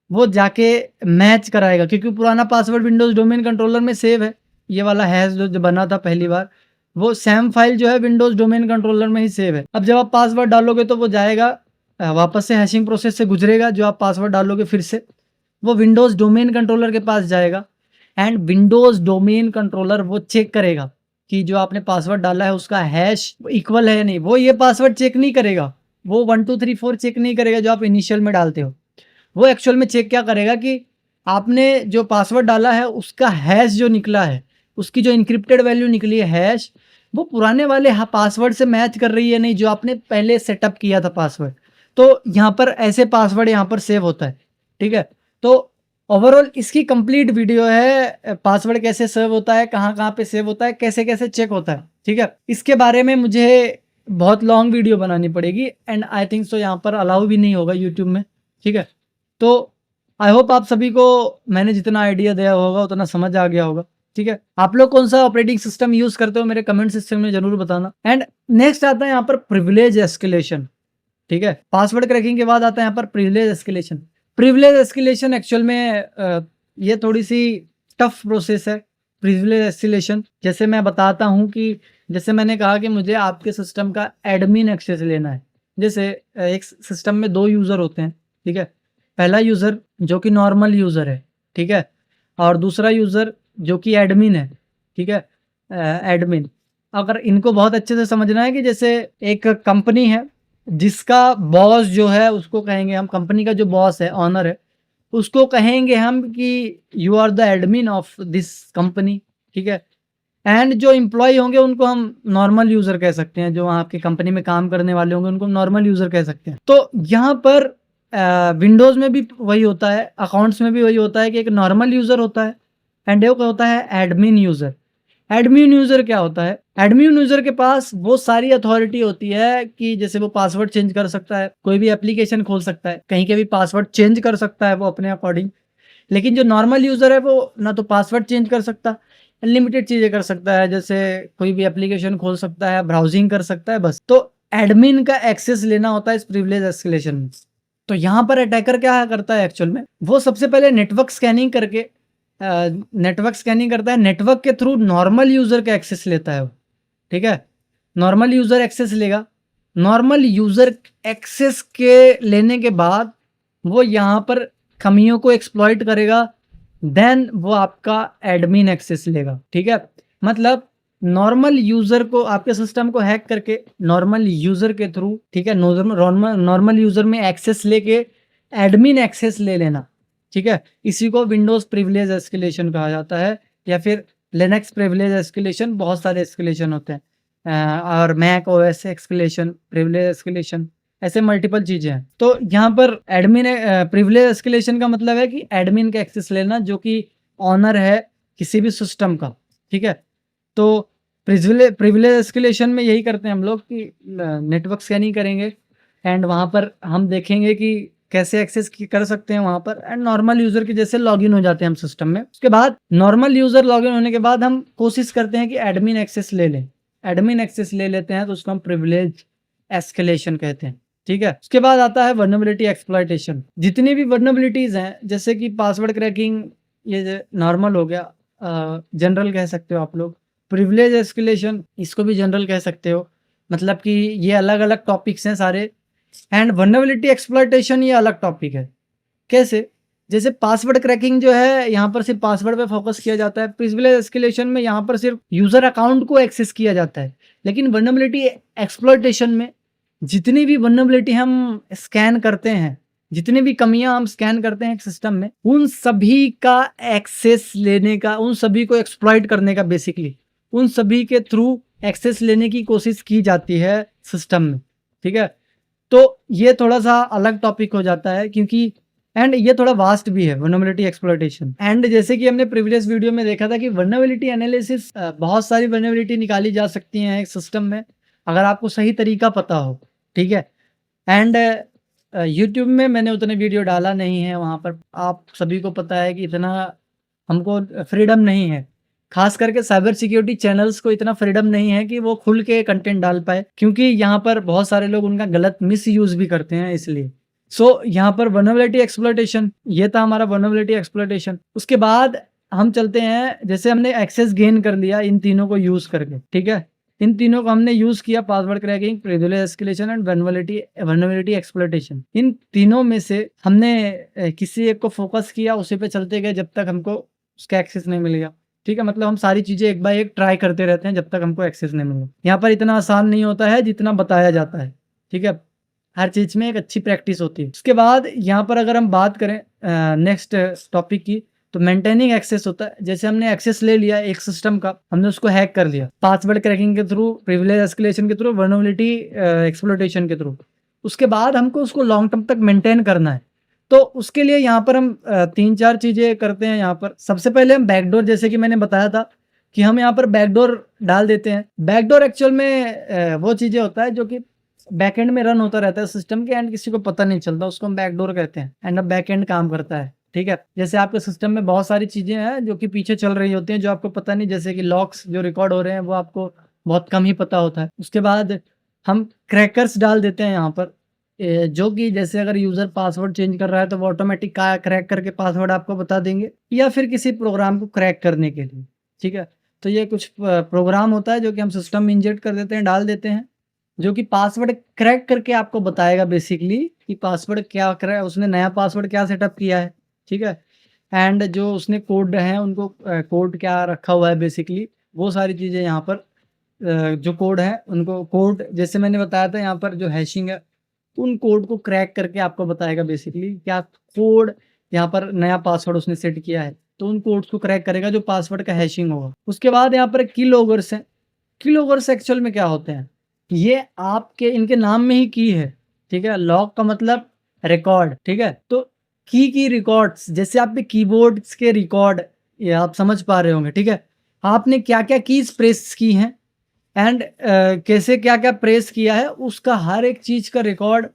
B: वो जाके मैच कराएगा, क्योंकि पुराना पासवर्ड विंडोज डोमेन कंट्रोलर में सेव है, ये वाला हैश जो बना था पहली बार, वो सैम फाइल जो है विंडोज डोमेन कंट्रोलर में ही सेव है। अब जब आप पासवर्ड डालोगे तो वो जाएगा वापस से हैशिंग प्रोसेस से गुजरेगा, जो आप पासवर्ड डालोगे फिर से वो विंडोज डोमेन कंट्रोलर के पास जाएगा, एंड विंडोज डोमेन कंट्रोलर वो चेक करेगा कि जो आपने पासवर्ड डाला है उसका हैश इक्वल है या नहीं। वो ये पासवर्ड चेक नहीं करेगा, वो 1 2 3 4 चेक नहीं करेगा जो आप इनिशियल में डालते हो। वो एक्चुअल में चेक क्या करेगा कि आपने जो पासवर्ड डाला है उसका हैश जो निकला है, उसकी जो इनक्रिप्टेड वैल्यू निकली है हैश, वो पुराने वाले पासवर्ड से मैच कर रही है नहीं, जो आपने पहले सेटअप किया था पासवर्ड। तो यहाँ पर ऐसे पासवर्ड यहाँ पर सेव होता है, ठीक है। तो ओवरऑल इसकी कंप्लीट वीडियो है, पासवर्ड कैसे सेव होता है, कहाँ कहाँ पे सेव होता है, कैसे कैसे चेक होता है, ठीक है। इसके बारे में मुझे बहुत लॉन्ग वीडियो बनानी पड़ेगी एंड आई थिंक सो यहाँ पर अलाउ भी नहीं होगा यूट्यूब में, ठीक है। तो आई होप आप सभी को मैंने जितना आइडिया दिया होगा उतना समझ आ गया होगा, ठीक है। आप लोग कौन सा ऑपरेटिंग सिस्टम यूज करते हो मेरे कमेंट सेक्शन में जरूर बताना। एंड नेक्स्ट आता है यहाँ पर प्रिविलेज एस्केलेशन, ठीक है। पासवर्ड क्रैकिंग के बाद आता है यहाँ पर privilege escalation. Privilege escalation actual में ये थोड़ी सी टफ प्रोसेस है। प्रिविलेज एस्केलेशन जैसे मैं बताता हूँ कि जैसे मैंने कहा कि मुझे आपके सिस्टम का एडमिन एक्सेस लेना है। जैसे एक सिस्टम में 2 यूज़र होते हैं, ठीक है। पहला यूज़र जो कि नॉर्मल यूज़र है, ठीक है, और दूसरा यूज़र जो कि एडमिन है, ठीक है, एडमिन। अगर इनको बहुत अच्छे से समझना है कि जैसे एक कंपनी है जिसका बॉस जो है उसको कहेंगे हम, कंपनी का जो बॉस है, ऑनर है, उसको कहेंगे हम कि you are the admin of this company, ठीक है। एंड जो एम्प्लॉय होंगे उनको हम नॉर्मल यूज़र कह सकते हैं, जो वहाँ आपकी कंपनी में काम करने वाले होंगे उनको नॉर्मल यूज़र कह सकते हैं। तो यहाँ पर विंडोज़ में भी वही होता है, अकाउंट्स में भी वही होता है कि एक नॉर्मल यूज़र होता है एंड एक होता है एडमिन यूज़र। एडमिन यूज़र क्या होता है? एडमिन यूज़र के पास वो सारी अथॉरिटी होती है कि जैसे वो पासवर्ड चेंज कर सकता है, कोई भी एप्लीकेशन खोल सकता है, कहीं के भी पासवर्ड चेंज कर सकता है वो अपने अकॉर्डिंग। लेकिन जो नॉर्मल यूज़र है वो ना तो पासवर्ड चेंज कर सकता, अनलिमिटेड चीज़ें कर सकता है, जैसे कोई भी एप्लीकेशन खोल सकता है, ब्राउजिंग कर सकता है, बस। तो एडमिन का एक्सेस लेना होता है इस प्रिविलेज एस्केलेशन में। तो यहाँ पर अटैकर क्या करता है एक्चुअल में, वो सबसे पहले नेटवर्क स्कैनिंग करके नेटवर्क स्कैनिंग करता है, नेटवर्क के थ्रू नॉर्मल यूज़र का एक्सेस लेता है वो, ठीक है। नॉर्मल यूज़र एक्सेस लेगा, नॉर्मल यूज़र एक्सेस के लेने के बाद वो यहाँ पर कमियों को एक्सप्लॉइट करेगा, देन वो आपका एडमिन एक्सेस लेगा, ठीक है। मतलब नॉर्मल यूज़र को, आपके सिस्टम को हैक करके नॉर्मल यूज़र के थ्रू, ठीक है, नॉर्मल यूज़र में एक्सेस लेके एडमिन एक्सेस ले लेना, ठीक है। इसी को विंडोज़ प्रिविलेज एस्केलेशन कहा जाता है, या फिर लिनक्स प्रिविलेज एस्केलेशन, बहुत सारे एस्केलेशन होते हैं, और Mac OS escalation, privilege escalation, ऐसे मल्टीपल चीज़ें हैं। तो यहाँ पर एडमिन प्रिविलेज एस्केलेशन का मतलब है कि एडमिन का एक्सेस लेना जो कि ऑनर है किसी भी सिस्टम का, ठीक है। तो प्रिविलेज एस्केलेशन में यही करते हैं हम लोग कि नेटवर्क स्कैनिंग करेंगे एंड वहाँ पर हम देखेंगे कि कैसे एक्सेस कर सकते हैं वहाँ पर, एंड नॉर्मल यूज़र के जैसे लॉगिन हो जाते हैं हम सिस्टम में। उसके बाद नॉर्मल यूज़र लॉगिन होने के बाद हम कोशिश करते हैं कि एडमिन एक्सेस ले लें। एडमिन एक्सेस ले लेते हैं तो उसको हम प्रिविलेज एस्केलेशन कहते हैं, ठीक है। उसके बाद आता है वल्नरेबिलिटी एक्सप्लॉइटेशन। जितनी भी वल्नरेबिलिटीज़ हैं, जैसे कि पासवर्ड क्रैकिंग, ये नॉर्मल हो गया, जनरल कह सकते हो आप लोग। प्रिविलेज एस्केलेशन, इसको भी जनरल कह सकते हो, मतलब कि ये अलग अलग टॉपिक्स हैं सारे। एंड वल्नरेबिलिटी एक्सप्लॉइटेशन ये अलग टॉपिक है। कैसे? जैसे पासवर्ड क्रैकिंग जो है, यहाँ पर सिर्फ पासवर्ड पे फोकस किया जाता है। प्रिविलेज एस्केलेशन में यहाँ पर सिर्फ यूज़र अकाउंट को एक्सेस किया जाता है। लेकिन वल्नरेबिलिटी एक्सप्लॉइटेशन में जितनी भी वल्नरेबिलिटी हम स्कैन करते हैं, जितनी भी कमियां हम स्कैन करते हैं सिस्टम में, उन सभी का एक्सेस लेने का, उन सभी को एक्सप्लॉइट करने का, बेसिकली उन सभी के थ्रू एक्सेस लेने की कोशिश की जाती है सिस्टम में, ठीक है। तो ये थोड़ा सा अलग टॉपिक हो जाता है, क्योंकि एंड ये थोड़ा वास्ट भी है वल्नरेबिलिटी एक्सप्लॉइटेशन। एंड जैसे कि हमने प्रीवियस वीडियो में देखा था कि वल्नरेबिलिटी एनालिसिस, बहुत सारी वल्नरेबिलिटी निकाली जा सकती हैं एक सिस्टम में, अगर आपको सही तरीका पता हो, ठीक है। एंड यूट्यूब में मैंने उतने वीडियो डाला नहीं है, वहाँ पर आप सभी को पता है कि इतना हमको फ्रीडम नहीं है, खास करके साइबर सिक्योरिटी चैनल्स को इतना फ्रीडम नहीं है कि वो खुल के कंटेंट डाल पाए, क्योंकि यहाँ पर बहुत सारे लोग उनका गलत मिसयूज भी करते हैं, इसलिए। सो यहाँ पर वल्नरेबिलिटी एक्सप्लॉइटेशन, ये था हमारा वल्नरेबिलिटी एक्सप्लॉइटेशन। उसके बाद हम चलते हैं, जैसे हमने एक्सेस गेन कर लिया इन तीनों को यूज करके, ठीक है। इन तीनों को हमने यूज किया, password cracking, privilege escalation and vulnerability exploitation. इन तीनों में से हमने किसी एक को फोकस किया, उसी पे चलते गए जब तक हमको उसका एक्सेस नहीं मिल गया, ठीक है। मतलब हम सारी चीजें एक बाय एक ट्राई करते रहते हैं जब तक हमको एक्सेस नहीं मिले। यहाँ पर इतना आसान नहीं होता है जितना बताया जाता है, ठीक है। हर चीज में एक अच्छी प्रैक्टिस होती है। उसके बाद यहाँ पर अगर हम बात करें नेक्स्ट टॉपिक की, तो मेंटेनिंग एक्सेस होता है। जैसे हमने एक्सेस ले लिया एक सिस्टम का, हमने उसको हैक कर लिया पासवर्ड क्रैकिंग के थ्रू, प्रिविलेज एस्केलेशन के थ्रू, वल्नरेबिलिटी एक्सप्लॉइटेशन के थ्रू। उसके बाद हमको उसको लॉन्ग टर्म तक मेंटेन करना है। तो उसके लिए यहाँ पर हम 3-4 चीज़ें करते हैं यहाँ पर। सबसे पहले हम बैकडोर, जैसे कि मैंने बताया था कि हम यहाँ पर बैकडोर डाल देते हैं। बैकडोर एक्चुअल में वो चीज़ें होता है जो कि बैकएंड में रन होता रहता है सिस्टम के, एंड किसी को पता नहीं चलता, उसको हम बैकडोर कहते हैं, एंड अब बैकएंड काम करता है। ठीक है, जैसे आपके सिस्टम में बहुत सारी चीज़ें हैं जो कि पीछे चल रही होती हैं, जो आपको पता नहीं, जैसे कि लॉक्स जो रिकॉर्ड हो रहे हैं वो आपको बहुत कम ही पता होता है। उसके बाद हम क्रैकर्स डाल देते हैं यहाँ पर, जो कि जैसे अगर यूज़र पासवर्ड चेंज कर रहा है तो वो ऑटोमेटिक क्रैक करके पासवर्ड आपको बता देंगे, या फिर किसी प्रोग्राम को क्रैक करने के लिए। ठीक है, तो ये कुछ प्रोग्राम होता है जो कि हम सिस्टम में इंजेक्ट कर देते हैं, डाल देते हैं, जो कि पासवर्ड क्रैक करके आपको बताएगा बेसिकली कि पासवर्ड क्या क्रैक, उसने नया पासवर्ड क्या सेटअप किया है। ठीक है, एंड जो उसने कोड है उनको कोड क्या रखा हुआ है बेसिकली, वो सारी चीज़ें यहाँ पर जो कोड है उनको, कोड जैसे मैंने बताया था यहाँ पर जो हैशिंग है, उन कोड को क्रैक करके आपको बताएगा बेसिकली क्या कोड यहाँ पर नया पासवर्ड उसने सेट किया है, तो उन कोड्स को क्रैक करेगा जो पासवर्ड का हैशिंग होगा। उसके बाद यहाँ पर की लॉगर्स हैं। की लॉगर्स एक्चुअल में क्या होते हैं, ये आपके इनके नाम में ही की है। ठीक है, लॉग का मतलब रिकॉर्ड। ठीक है, तो की रिकॉर्ड्स, जैसे आपके कीबोर्ड्स के रिकॉर्ड, ये आप समझ पा रहे होंगे। ठीक है, आपने क्या क्या कीज प्रेस की हैं एंड कैसे क्या क्या प्रेस किया है, उसका हर एक चीज़ का रिकॉर्ड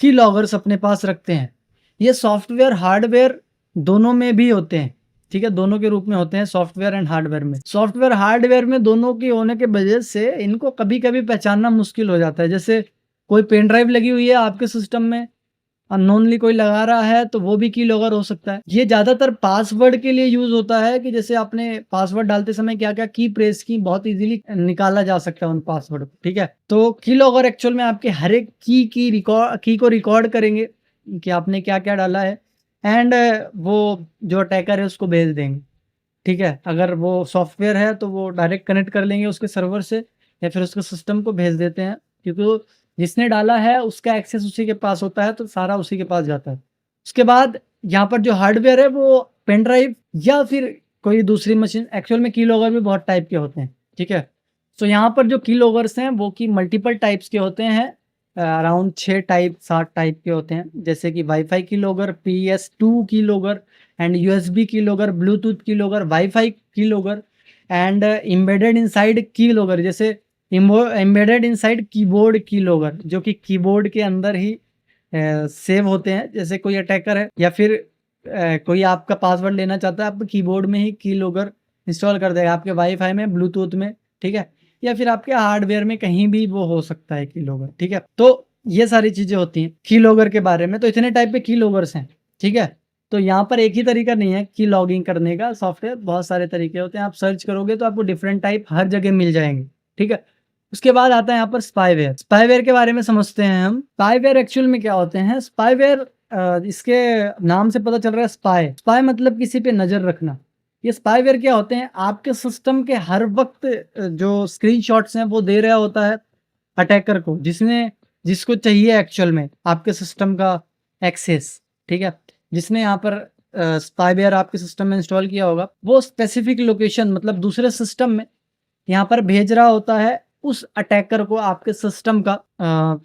B: की लॉगर्स अपने पास रखते हैं। ये सॉफ्टवेयर हार्डवेयर दोनों में भी होते हैं। ठीक है, दोनों के रूप में होते हैं, सॉफ्टवेयर एंड हार्डवेयर में। सॉफ्टवेयर हार्डवेयर में दोनों की होने के वजह से इनको कभी कभी पहचानना मुश्किल हो जाता है। जैसे कोई पेन ड्राइव लगी हुई है आपके सिस्टम में, अननोनली कोई लगा रहा है, तो वो भी की लॉगर हो सकता है। ये ज़्यादातर पासवर्ड के लिए यूज़ होता है कि जैसे आपने पासवर्ड डालते समय क्या क्या की प्रेस की, बहुत इजीली निकाला जा सकता है उन पासवर्ड को। ठीक है, तो की लॉगर एक्चुअल में आपके हर एक की को रिकॉर्ड करेंगे कि आपने क्या क्या डाला है, एंड वो जो अटैकर है उसको भेज देंगे। ठीक है, अगर वो सॉफ्टवेयर है तो वो डायरेक्ट कनेक्ट कर लेंगे उसके सर्वर से, या फिर उसके सिस्टम को भेज देते हैं, क्योंकि जिसने डाला है उसका एक्सेस उसी के पास होता है, तो सारा उसी के पास जाता है। उसके बाद यहाँ पर जो हार्डवेयर है वो पेन ड्राइव या फिर कोई दूसरी मशीन, एक्चुअल में की लॉगर भी बहुत टाइप के होते हैं। ठीक है, तो यहाँ पर जो की लॉगर्स हैं वो की मल्टीपल टाइप्स के होते हैं, अराउंड 6-7 टाइप के होते हैं, जैसे कि वाईफाई की लॉगर, PS2 की लॉगर, एंड USB की लॉगर, ब्लूटूथ की लॉगर, वाईफाई की लॉगर, एंड एम्बेडेड इनसाइड की लॉगर, जैसे एम्बेडेड इनसाइड कीबोर्ड की लॉगर, जो कि कीबोर्ड के अंदर ही सेव होते हैं। जैसे कोई अटैकर है या फिर कोई आपका पासवर्ड लेना चाहता है, आप कीबोर्ड में ही की लॉगर इंस्टॉल कर देगा, आपके वाईफाई में, ब्लूटूथ में। ठीक है, या फिर आपके हार्डवेयर में कहीं भी वो हो सकता है की लॉगर। ठीक है, तो ये सारी चीज़ें होती हैं की लॉगर के बारे में। तो इतने टाइप के की लॉगर्स हैं। ठीक है, तो यहाँ पर एक ही तरीका नहीं है की लॉगिंग करने का, सॉफ्टवेयर बहुत सारे तरीके होते हैं। आप सर्च करोगे तो आपको डिफरेंट टाइप हर जगह मिल जाएंगे। ठीक है, उसके बाद आता है यहाँ पर स्पाईवेयर। स्पाईवेयर के बारे में समझते हैं हम। स्पाईवेयर एक्चुअल में क्या होते हैं। स्पाईवेयर, इसके नाम से पता चल रहा है स्पाई, स्पाई मतलब किसी पे नज़र रखना। ये स्पाईवेयर क्या होते हैं, आपके सिस्टम के हर वक्त जो स्क्रीनशॉट्स हैं वो दे रहा होता है अटैकर को, जिसको चाहिए एक्चुअल में आपके सिस्टम का एक्सेस। ठीक है, जिसने यहाँ पर स्पाईवेयर आपके सिस्टम में इंस्टॉल किया होगा, वो स्पेसिफिक लोकेशन मतलब दूसरे सिस्टम में यहाँ पर भेज रहा होता है उस अटैकर को आपके सिस्टम का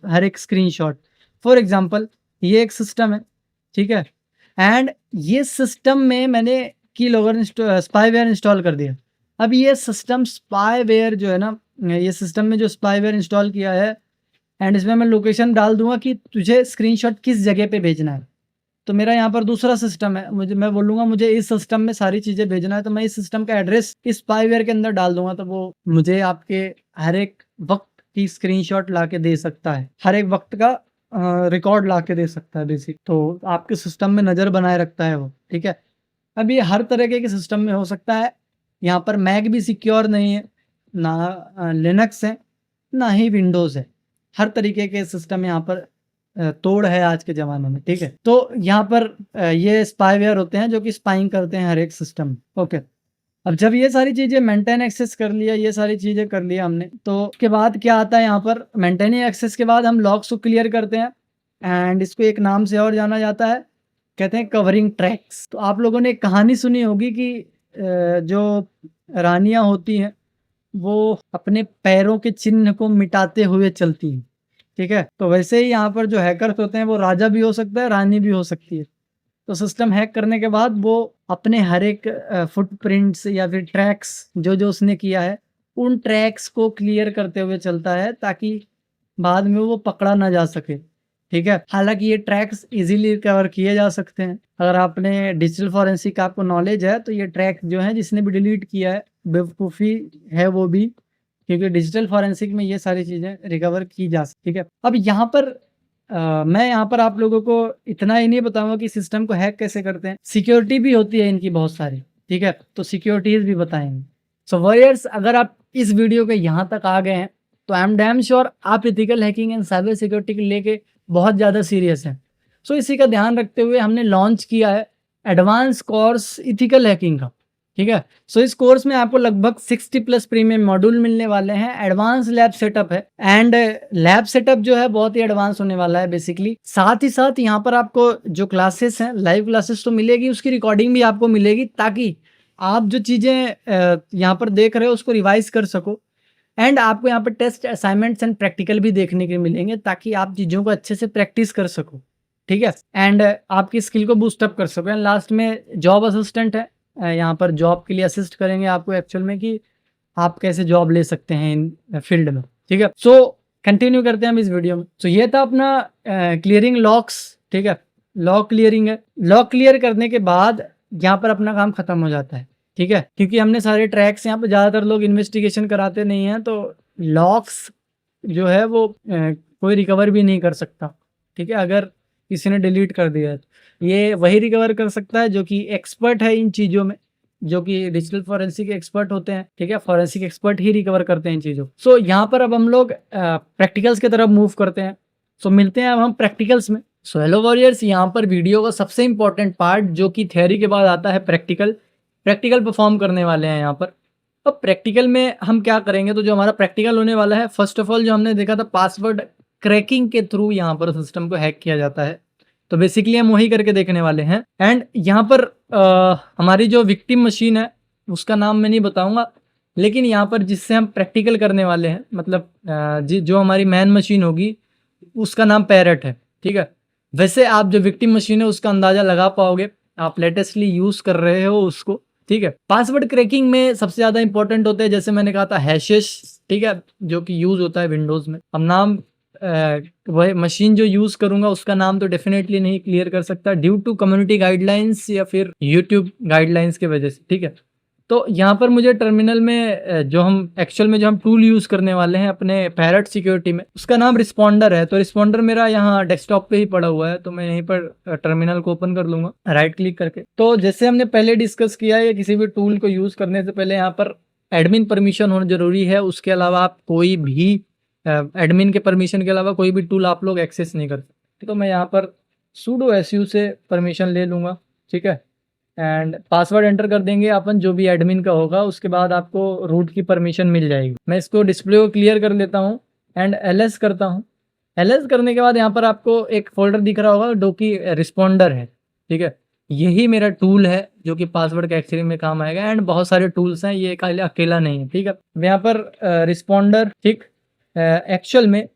B: हर एक स्क्रीनशॉट। फॉर एग्जांपल ये एक सिस्टम है। ठीक है, एंड ये सिस्टम में मैंने की लॉगर स्पाईवेयर इंस्टॉल कर दिया। अब ये सिस्टम स्पाईवेयर जो है ना, ये सिस्टम में जो स्पाईवेयर इंस्टॉल किया है, एंड इसमें मैं लोकेशन डाल दूंगा कि तुझे स्क्रीनशॉट किस जगह पे भेजना है। तो मेरा यहाँ पर दूसरा सिस्टम है, मैं बोलूँगा मुझे इस सिस्टम में सारी चीज़ें भेजना है, तो मैं इस सिस्टम का एड्रेस इस स्पाईवेयर के अंदर डाल दूंगा, तो वो मुझे आपके हर एक वक्त की स्क्रीनशॉट ला के दे सकता है, हर एक वक्त का रिकॉर्ड ला के दे सकता है बेसिक। तो आपके सिस्टम में नज़र बनाए रखता है वो। ठीक है, अब ये हर तरीके के सिस्टम में हो सकता है। यहाँ पर मैक भी सिक्योर नहीं है, ना लिनक्स है, ना ही विंडोज़ है। हर तरीके के सिस्टम यहाँ पर तोड़ है आज के ज़माने में। ठीक है, तो यहाँ पर ये स्पाईवेयर होते हैं जो कि स्पाइंग करते हैं हर एक सिस्टम। ओके, अब जब ये सारी चीज़ें मेंटेन एक्सेस कर लिया, ये सारी चीज़ें कर लिया हमने, तो उसके बाद क्या आता है यहाँ पर, मेंटेनिंग एक्सेस के बाद हम लॉग्स को क्लियर करते हैं, एंड इसको एक नाम से और जाना जाता है, कहते हैं कवरिंग ट्रैक्स। तो आप लोगों ने एक कहानी सुनी होगी कि जो रानियाँ होती हैं वो अपने पैरों के चिन्ह को मिटाते हुए चलती हैं। ठीक है, तो वैसे ही यहाँ पर जो हैकर्स होते हैं वो राजा भी हो सकता है, रानी भी हो सकती है। तो सिस्टम हैक करने के बाद वो अपने हर एक फुटप्रिंट्स या फिर ट्रैक्स जो उसने किया है, उन ट्रैक्स को क्लियर करते हुए चलता है ताकि बाद में वो पकड़ा ना जा सके, ठीक है। हालांकि ये ट्रैक्स इजीली रिकवर किए जा सकते हैं। अगर आपने डिजिटल फॉरेंसिक का आपको नॉलेज है तो ये ट्रैक्स जो है जिसने भी डिलीट किया है बेवकूफ़ी है वो भी, क्योंकि डिजिटल फॉरेंसिक में ये सारी चीज़ें रिकवर की जा सकती, ठीक है। अब यहाँ पर मैं यहाँ पर आप लोगों को इतना ही नहीं बताऊंगा कि सिस्टम को हैक कैसे करते हैं, सिक्योरिटी भी होती है इनकी बहुत सारी, ठीक है। तो सिक्योरिटीज भी बताएंगे। सो वॉरियर्स, अगर आप इस वीडियो के यहाँ तक आ गए हैं तो आई एम डैम श्योर आप ethical hacking and cyber security को लेके बहुत ज़्यादा सीरियस हैं। सो इसी का ध्यान रखते हुए हमने लॉन्च किया है एडवांस कोर्स इथिकल हैकिंग का, ठीक है। सो इस कोर्स में आपको लगभग 60+ प्रीमियम मॉड्यूल मिलने वाले हैं। एडवांस लैब सेटअप है एंड लैब सेटअप जो है बहुत ही एडवांस होने वाला है बेसिकली। साथ ही साथ यहाँ पर आपको जो क्लासेस हैं, लाइव क्लासेस तो मिलेगी, उसकी रिकॉर्डिंग भी आपको मिलेगी ताकि आप जो चीज़ें यहाँ पर देख रहे हो उसको रिवाइज कर सको। एंड आपको यहाँ पर टेस्ट असाइनमेंट्स एंड प्रैक्टिकल भी देखने के मिलेंगे ताकि आप चीज़ों को अच्छे से प्रैक्टिस कर सको, ठीक है। एंड आपकी स्किल को बूस्टअप कर सको। एंड लास्ट में जॉब असिस्टेंट है, यहाँ पर जॉब के लिए असिस्ट करेंगे आपको एक्चुअल में कि आप कैसे जॉब ले सकते हैं इन फील्ड में, ठीक है। सो कंटिन्यू करते हैं हम इस वीडियो में। सो ये था अपना क्लियरिंग लॉक्स, ठीक है। लॉक क्लियरिंग है। लॉक क्लियर करने के बाद यहाँ पर अपना काम खत्म हो जाता है, ठीक है, क्योंकि हमने सारे ट्रैक्स, यहाँ पर ज़्यादातर लोग इन्वेस्टिगेशन कराते नहीं हैं तो लॉक्स जो है वो कोई रिकवर भी नहीं कर सकता, ठीक है। अगर किसी ने डिलीट कर दिया है ये वही रिकवर कर सकता है जो कि एक्सपर्ट है इन चीज़ों में, जो कि डिजिटल फॉरेंसिक एक्सपर्ट होते हैं, ठीक है। फॉरेंसिक एक्सपर्ट ही रिकवर करते हैं इन चीज़ों। सो यहाँ पर अब हम लोग प्रैक्टिकल्स की तरफ मूव करते हैं। सो मिलते हैं अब हम प्रैक्टिकल्स में। सो हेलो वॉरियर्स, यहाँ पर वीडियो का सबसे इंपॉर्टेंट पार्ट जो कि थ्योरी के बाद आता है प्रैक्टिकल परफॉर्म करने वाले हैं यहाँ पर। अब प्रैक्टिकल में हम क्या करेंगे, तो जो हमारा प्रैक्टिकल होने वाला है, फर्स्ट ऑफ ऑल जो हमने देखा था पासवर्ड क्रैकिंग के थ्रू यहाँ पर सिस्टम को हैक किया जाता है, तो बेसिकली हम वही करके देखने वाले हैं। एंड यहाँ पर हमारी जो विक्टिम मशीन है उसका नाम मैं नहीं बताऊंगा, लेकिन यहाँ पर जिससे हम प्रैक्टिकल करने वाले हैं, मतलब जो हमारी मैन मशीन होगी उसका नाम पैरट है, ठीक है। वैसे आप जो विक्टिम मशीन है उसका अंदाजा लगा पाओगे, आप लेटेस्टली यूज कर रहे हो उसको, ठीक है। पासवर्ड क्रैकिंग में सबसे ज़्यादा इंपॉर्टेंट होते हैं, जैसे मैंने कहा था हैशेस, ठीक है, जो कि यूज होता है विंडोज़ में। अब नाम वह मशीन जो यूज़ करूंगा उसका नाम तो डेफिनेटली नहीं क्लियर कर सकता ड्यू टू कम्युनिटी गाइडलाइंस या फिर यूट्यूब गाइडलाइंस के वजह से, ठीक है। तो यहाँ पर मुझे टर्मिनल में जो हम एक्चुअल में जो हम टूल यूज़ करने वाले हैं अपने पैरट सिक्योरिटी में, उसका नाम रिस्पॉन्डर है। तो रिस्पॉन्डर मेरा यहाँ डेस्कटॉप पे ही पड़ा हुआ है, तो मैं यहीं पर टर्मिनल को ओपन कर लूँगा राइट क्लिक करके। तो जैसे हमने पहले डिस्कस किया है, किसी भी टूल को यूज़ करने से पहले यहाँ पर एडमिन परमिशन होना जरूरी है। उसके अलावा आप कोई भी एडमिन के परमिशन के अलावा कोई भी टूल आप लोग एक्सेस नहीं कर सकते। तो मैं यहाँ पर sudo su से परमिशन ले लूँगा, ठीक है। एंड पासवर्ड एंटर कर देंगे अपन जो भी एडमिन का होगा, उसके बाद आपको रूट की परमिशन मिल जाएगी। मैं इसको डिस्प्ले को क्लियर कर लेता हूँ एंड ls करता हूँ। ls करने के बाद यहाँ पर आपको एक फोल्डर दिख रहा होगा जो कि रिस्पॉन्डर है, ठीक है। यही मेरा टूल है जो कि पासवर्ड कैप्चरिंग में काम आएगा। एंड बहुत सारे टूल्स हैं, ये अकेला नहीं है, ठीक है। यहाँ पर रिस्पॉन्डर, ठीक, एक्चुअल में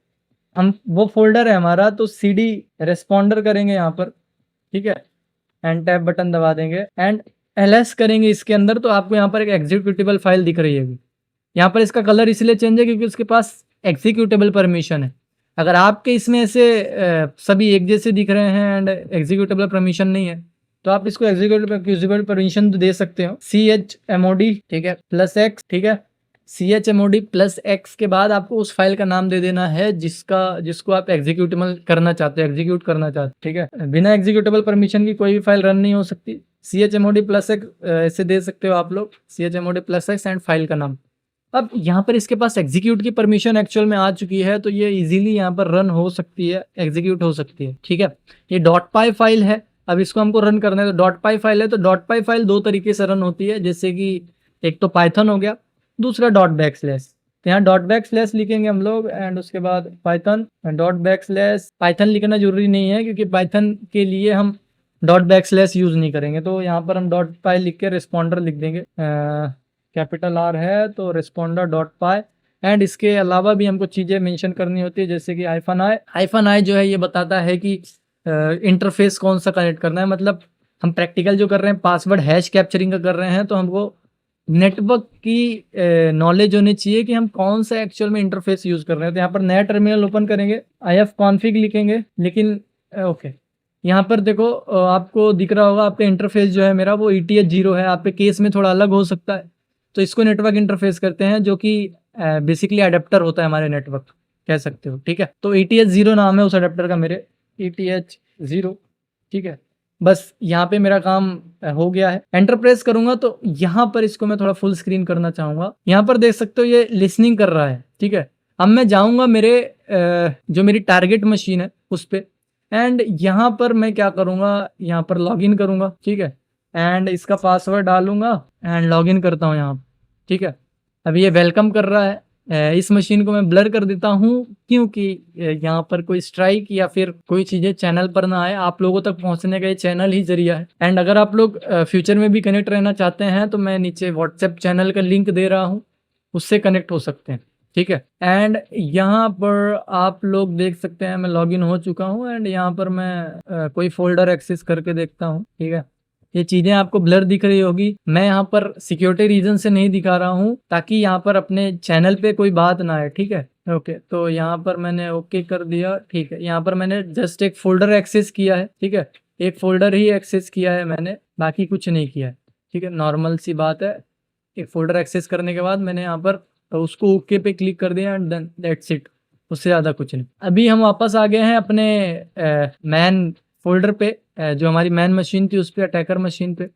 B: हम वो फोल्डर है हमारा, तो cd रिस्पॉन्डर करेंगे यहाँ पर, ठीक है। एंड टैब बटन दबा देंगे एंड ls करेंगे इसके अंदर, तो आपको यहाँ पर एक एग्जीक्यूटेबल फाइल दिख रही है। यहाँ पर इसका कलर इसलिए चेंज है क्योंकि उसके पास एग्जीक्यूटेबल परमिशन है। अगर आपके इसमें ऐसे सभी एक जैसे दिख रहे हैं एंड एग्जीक्यूटेबल परमिशन नहीं है, तो आप इसको एग्जीक्यूटेबल परमिशन तो दे सकते हो, chmod, ठीक है, +x, ठीक है। chmod +x के बाद आपको उस फाइल का नाम दे देना है जिसको आप एग्जीक्यूटेबल करना चाहते हो, एग्जीक्यूट करना चाहते हो, ठीक है। बिना एग्जीक्यूटेबल परमिशन की कोई भी फाइल रन नहीं हो सकती। chmod +x ऐसे दे सकते हो आप लोग, chmod +x एंड फाइल का नाम। अब यहाँ पर इसके पास एग्जीक्यूट की परमिशन एक्चुअल में आ चुकी है, तो ये इजीली यहाँ पर रन हो सकती है, एग्जीक्यूट हो सकती है, ठीक है। ये .py फाइल है, अब इसको हमको रन करना है। तो .py फाइल है, तो .py फाइल दो तरीके से रन होती है, जैसे कि एक तो पाइथन हो गया, दूसरा .\। तो यहाँ .\/ लिखेंगे हम लोग एंड उसके बाद पाइथन .\। पाइथन लिखना जरूरी नहीं है क्योंकि पाइथन के लिए हम .\/ यूज़ नहीं करेंगे। तो यहाँ पर हम .py लिख के रिस्पॉन्डर लिख देंगे, कैपिटल R है तो रिस्पॉन्डर .py। एंड इसके अलावा भी हमको चीज़ें मेंशन करनी होती है, जैसे कि -i जो है ये बताता है कि इंटरफेस कौन सा कनेक्ट करना है, मतलब हम प्रैक्टिकल जो कर रहे हैं पासवर्ड हैश कैप्चरिंग का कर रहे हैं, तो हमको नेटवर्क की नॉलेज होनी चाहिए कि हम कौन सा एक्चुअल में इंटरफेस यूज़ कर रहे हैं। तो यहाँ पर नया टर्मिनल ओपन करेंगे, ifconfig लिखेंगे, लेकिन ओके यहाँ पर देखो आपको दिख रहा होगा आपका इंटरफेस जो है मेरा वो ETH0 है। आपके केस में थोड़ा अलग हो सकता है, तो इसको नेटवर्क इंटरफेस करते हैं, जो कि बेसिकली अडेप्टर होता है हमारे नेटवर्क कह सकते हो, ठीक है। तो ETH0 नाम है उस अडेप्टर का, मेरे ETH0, ठीक है। बस यहाँ पे मेरा काम हो गया है। एंटर प्रेस करूंगा तो यहाँ पर इसको मैं थोड़ा फुल स्क्रीन करना चाहूँगा। यहाँ पर देख सकते हो ये लिसनिंग कर रहा है, ठीक है। अब मैं जाऊँगा मेरे जो मेरी टारगेट मशीन है उस पर, एंड यहाँ पर मैं क्या करूँगा, यहाँ पर लॉगिन करूँगा, ठीक है। एंड इसका पासवर्ड डालूंगा एंड लॉगिन करता हूँ यहाँ, ठीक है। अभी ये वेलकम कर रहा है। इस मशीन को मैं ब्लर कर देता हूँ क्योंकि यहाँ पर कोई स्ट्राइक या फिर कोई चीज़ें चैनल पर ना आए। आप लोगों तक पहुँचने का ये चैनल ही जरिया है। एंड अगर आप लोग फ्यूचर में भी कनेक्ट रहना चाहते हैं तो मैं नीचे व्हाट्सएप चैनल का लिंक दे रहा हूँ, उससे कनेक्ट हो सकते हैं, ठीक है। एंड यहाँ पर आप लोग देख सकते हैं मैं लॉगिन हो चुका हूँ। एंड यहाँ पर मैं कोई फोल्डर एक्सेस करके देखता हूँ, ठीक है। ये चीज़ें आपको ब्लर दिख रही होगी, मैं यहाँ पर सिक्योरिटी रीजन से नहीं दिखा रहा हूँ ताकि यहाँ पर अपने चैनल पे कोई बात ना आए, ठीक है। ओके, तो यहाँ पर मैंने ओके कर दिया, ठीक है। यहाँ पर मैंने जस्ट एक फोल्डर एक्सेस किया है, ठीक है। एक फोल्डर ही एक्सेस किया है मैंने, बाकी कुछ नहीं किया है, ठीक है। नॉर्मल सी बात है। एक फोल्डर एक्सेस करने के बाद मैंने यहाँ पर तो उसको ओके पे क्लिक कर दिया एंड देन दैट्स इट, उससे ज़्यादा कुछ नहीं। अभी हम वापस आ गए हैं अपने मैन फोल्डर पे, जो हमारी मैन मशीन थी उस पर, अटैकर मशीन पे।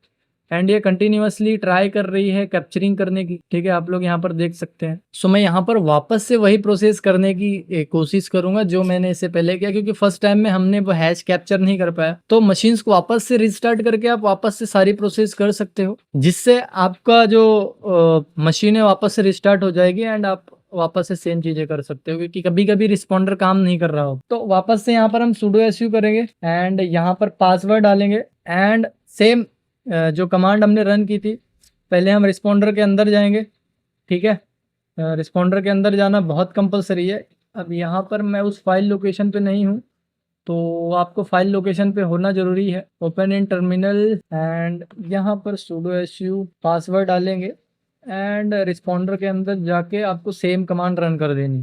B: एंड ये कंटिन्यूअसली ट्राई कर रही है कैप्चरिंग करने की, ठीक है। आप लोग यहाँ पर देख सकते हैं। सो मैं यहाँ पर वापस से वही प्रोसेस करने की कोशिश करूंगा जो मैंने इससे पहले किया, क्योंकि फर्स्ट टाइम में हमने वो हैश कैप्चर नहीं कर पाया। तो मशीन्स को वापस से रिस्टार्ट करके आप वापस से सारी प्रोसेस कर सकते हो, जिससे आपका जो मशीन है वापस से रिस्टार्ट हो जाएगी एंड आप वापस से सेम चीजें कर सकते हो, क्योंकि कभी कभी रिस्पॉन्डर काम नहीं कर रहा हो। तो वापस से यहाँ पर हम sudo su करेंगे एंड यहाँ पर पासवर्ड डालेंगे एंड सेम जो कमांड हमने रन की थी, पहले हम रिस्पॉन्डर के अंदर जाएंगे, ठीक है। रिस्पॉन्डर के अंदर जाना बहुत कंपलसरी है। अब यहाँ पर मैं उस फाइल लोकेशन पे नहीं हूँ, तो आपको फाइल लोकेशन पे होना जरूरी है। ओपन इन टर्मिनल एंड यहाँ पर sudo su पासवर्ड डालेंगे एंड रिस्पॉन्डर के अंदर जाके आपको सेम कमांड रन कर देनी,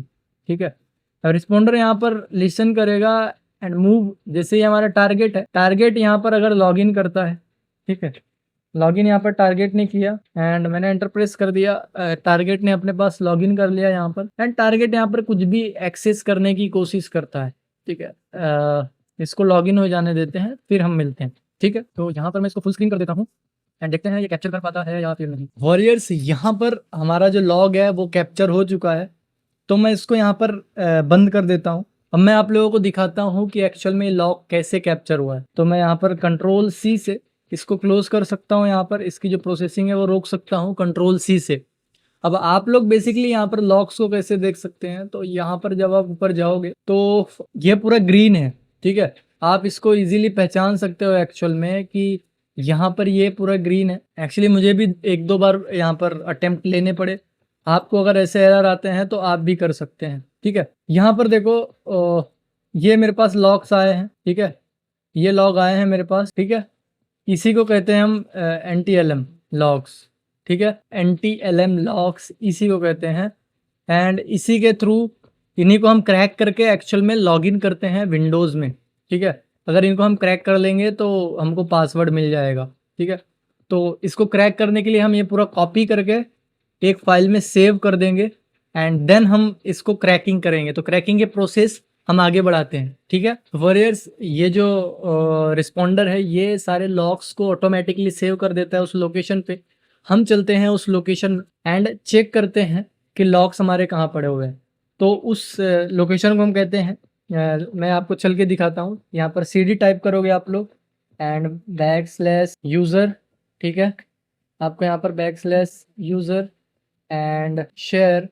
B: ठीक है। रिस्पॉन्डर यहाँ पर लिसन करेगा एंड मूव, जैसे ही हमारा टारगेट है, टारगेट यहाँ पर अगर लॉगिन करता है, ठीक है। लॉगिन यहाँ पर टारगेट ने किया एंड मैंने एंटर प्रेस कर दिया, टारगेट ने अपने पास लॉगिन कर लिया यहाँ पर। एंड टारगेट यहाँ पर कुछ भी एक्सेस करने की कोशिश करता है, ठीक है। इसको लॉगिन हो जाने देते हैं, फिर हम मिलते हैं, ठीक है। तो यहाँ पर मैं इसको फुल स्क्रीन कर देता हूँ एंड देखते हैं ये कैप्चर कर पाता है या फिर नहीं। वॉरियर्स, यहाँ पर हमारा जो लॉग है वो कैप्चर हो चुका है, तो मैं इसको यहाँ पर बंद कर देता हूँ। अब मैं आप लोगों को दिखाता हूँ कि एक्चुअल में लॉग कैसे कैप्चर हुआ है। तो मैं यहाँ पर Ctrl+C से इसको क्लोज कर सकता हूँ, यहाँ पर इसकी जो प्रोसेसिंग है वो रोक सकता हूँ Ctrl+C से। अब आप लोग बेसिकली यहाँ पर लॉग्स को कैसे देख सकते हैं, तो यहाँ पर जब आप ऊपर जाओगे तो ये पूरा ग्रीन है, ठीक है। आप इसको इजीली पहचान सकते हो एक्चुअल में कि यहाँ पर ये पूरा ग्रीन है। एक्चुअली मुझे भी एक दो बार यहाँ पर अटेम्प्ट लेने पड़े। आपको अगर ऐसे एरर आते हैं तो आप भी कर सकते हैं, ठीक है। यहाँ पर देखो ये मेरे पास लॉग्स आए हैं, ठीक है। ये लॉग आए हैं मेरे पास, ठीक है। इसी को कहते हैं हम NTLM लॉग्स, ठीक है। NTLM लॉग्स इसी को कहते हैं एंड इसी के थ्रू इन्हीं को हम क्रैक करके एक्चुअल में लॉगिन करते हैं विंडोज़ में, ठीक है। अगर इनको हम क्रैक कर लेंगे तो हमको पासवर्ड मिल जाएगा, ठीक है। तो इसको क्रैक करने के लिए हम ये पूरा कॉपी करके एक फाइल में सेव कर देंगे एंड देन हम इसको क्रैकिंग करेंगे। तो क्रैकिंग के प्रोसेस हम आगे बढ़ाते हैं, ठीक है। वॉरियर्स, ये जो रिस्पॉन्डर है ये सारे लॉग्स को ऑटोमेटिकली सेव कर देता है उस लोकेशन पे। हम चलते हैं उस लोकेशन एंड चेक करते हैं कि लॉग्स हमारे कहाँ पड़े हुए हैं। तो उस लोकेशन को हम कहते हैं, मैं आपको चल के दिखाता हूँ। यहाँ पर CD टाइप करोगे आप लोग एंड /user, ठीक है। आपको यहाँ पर /user एंड शेयर,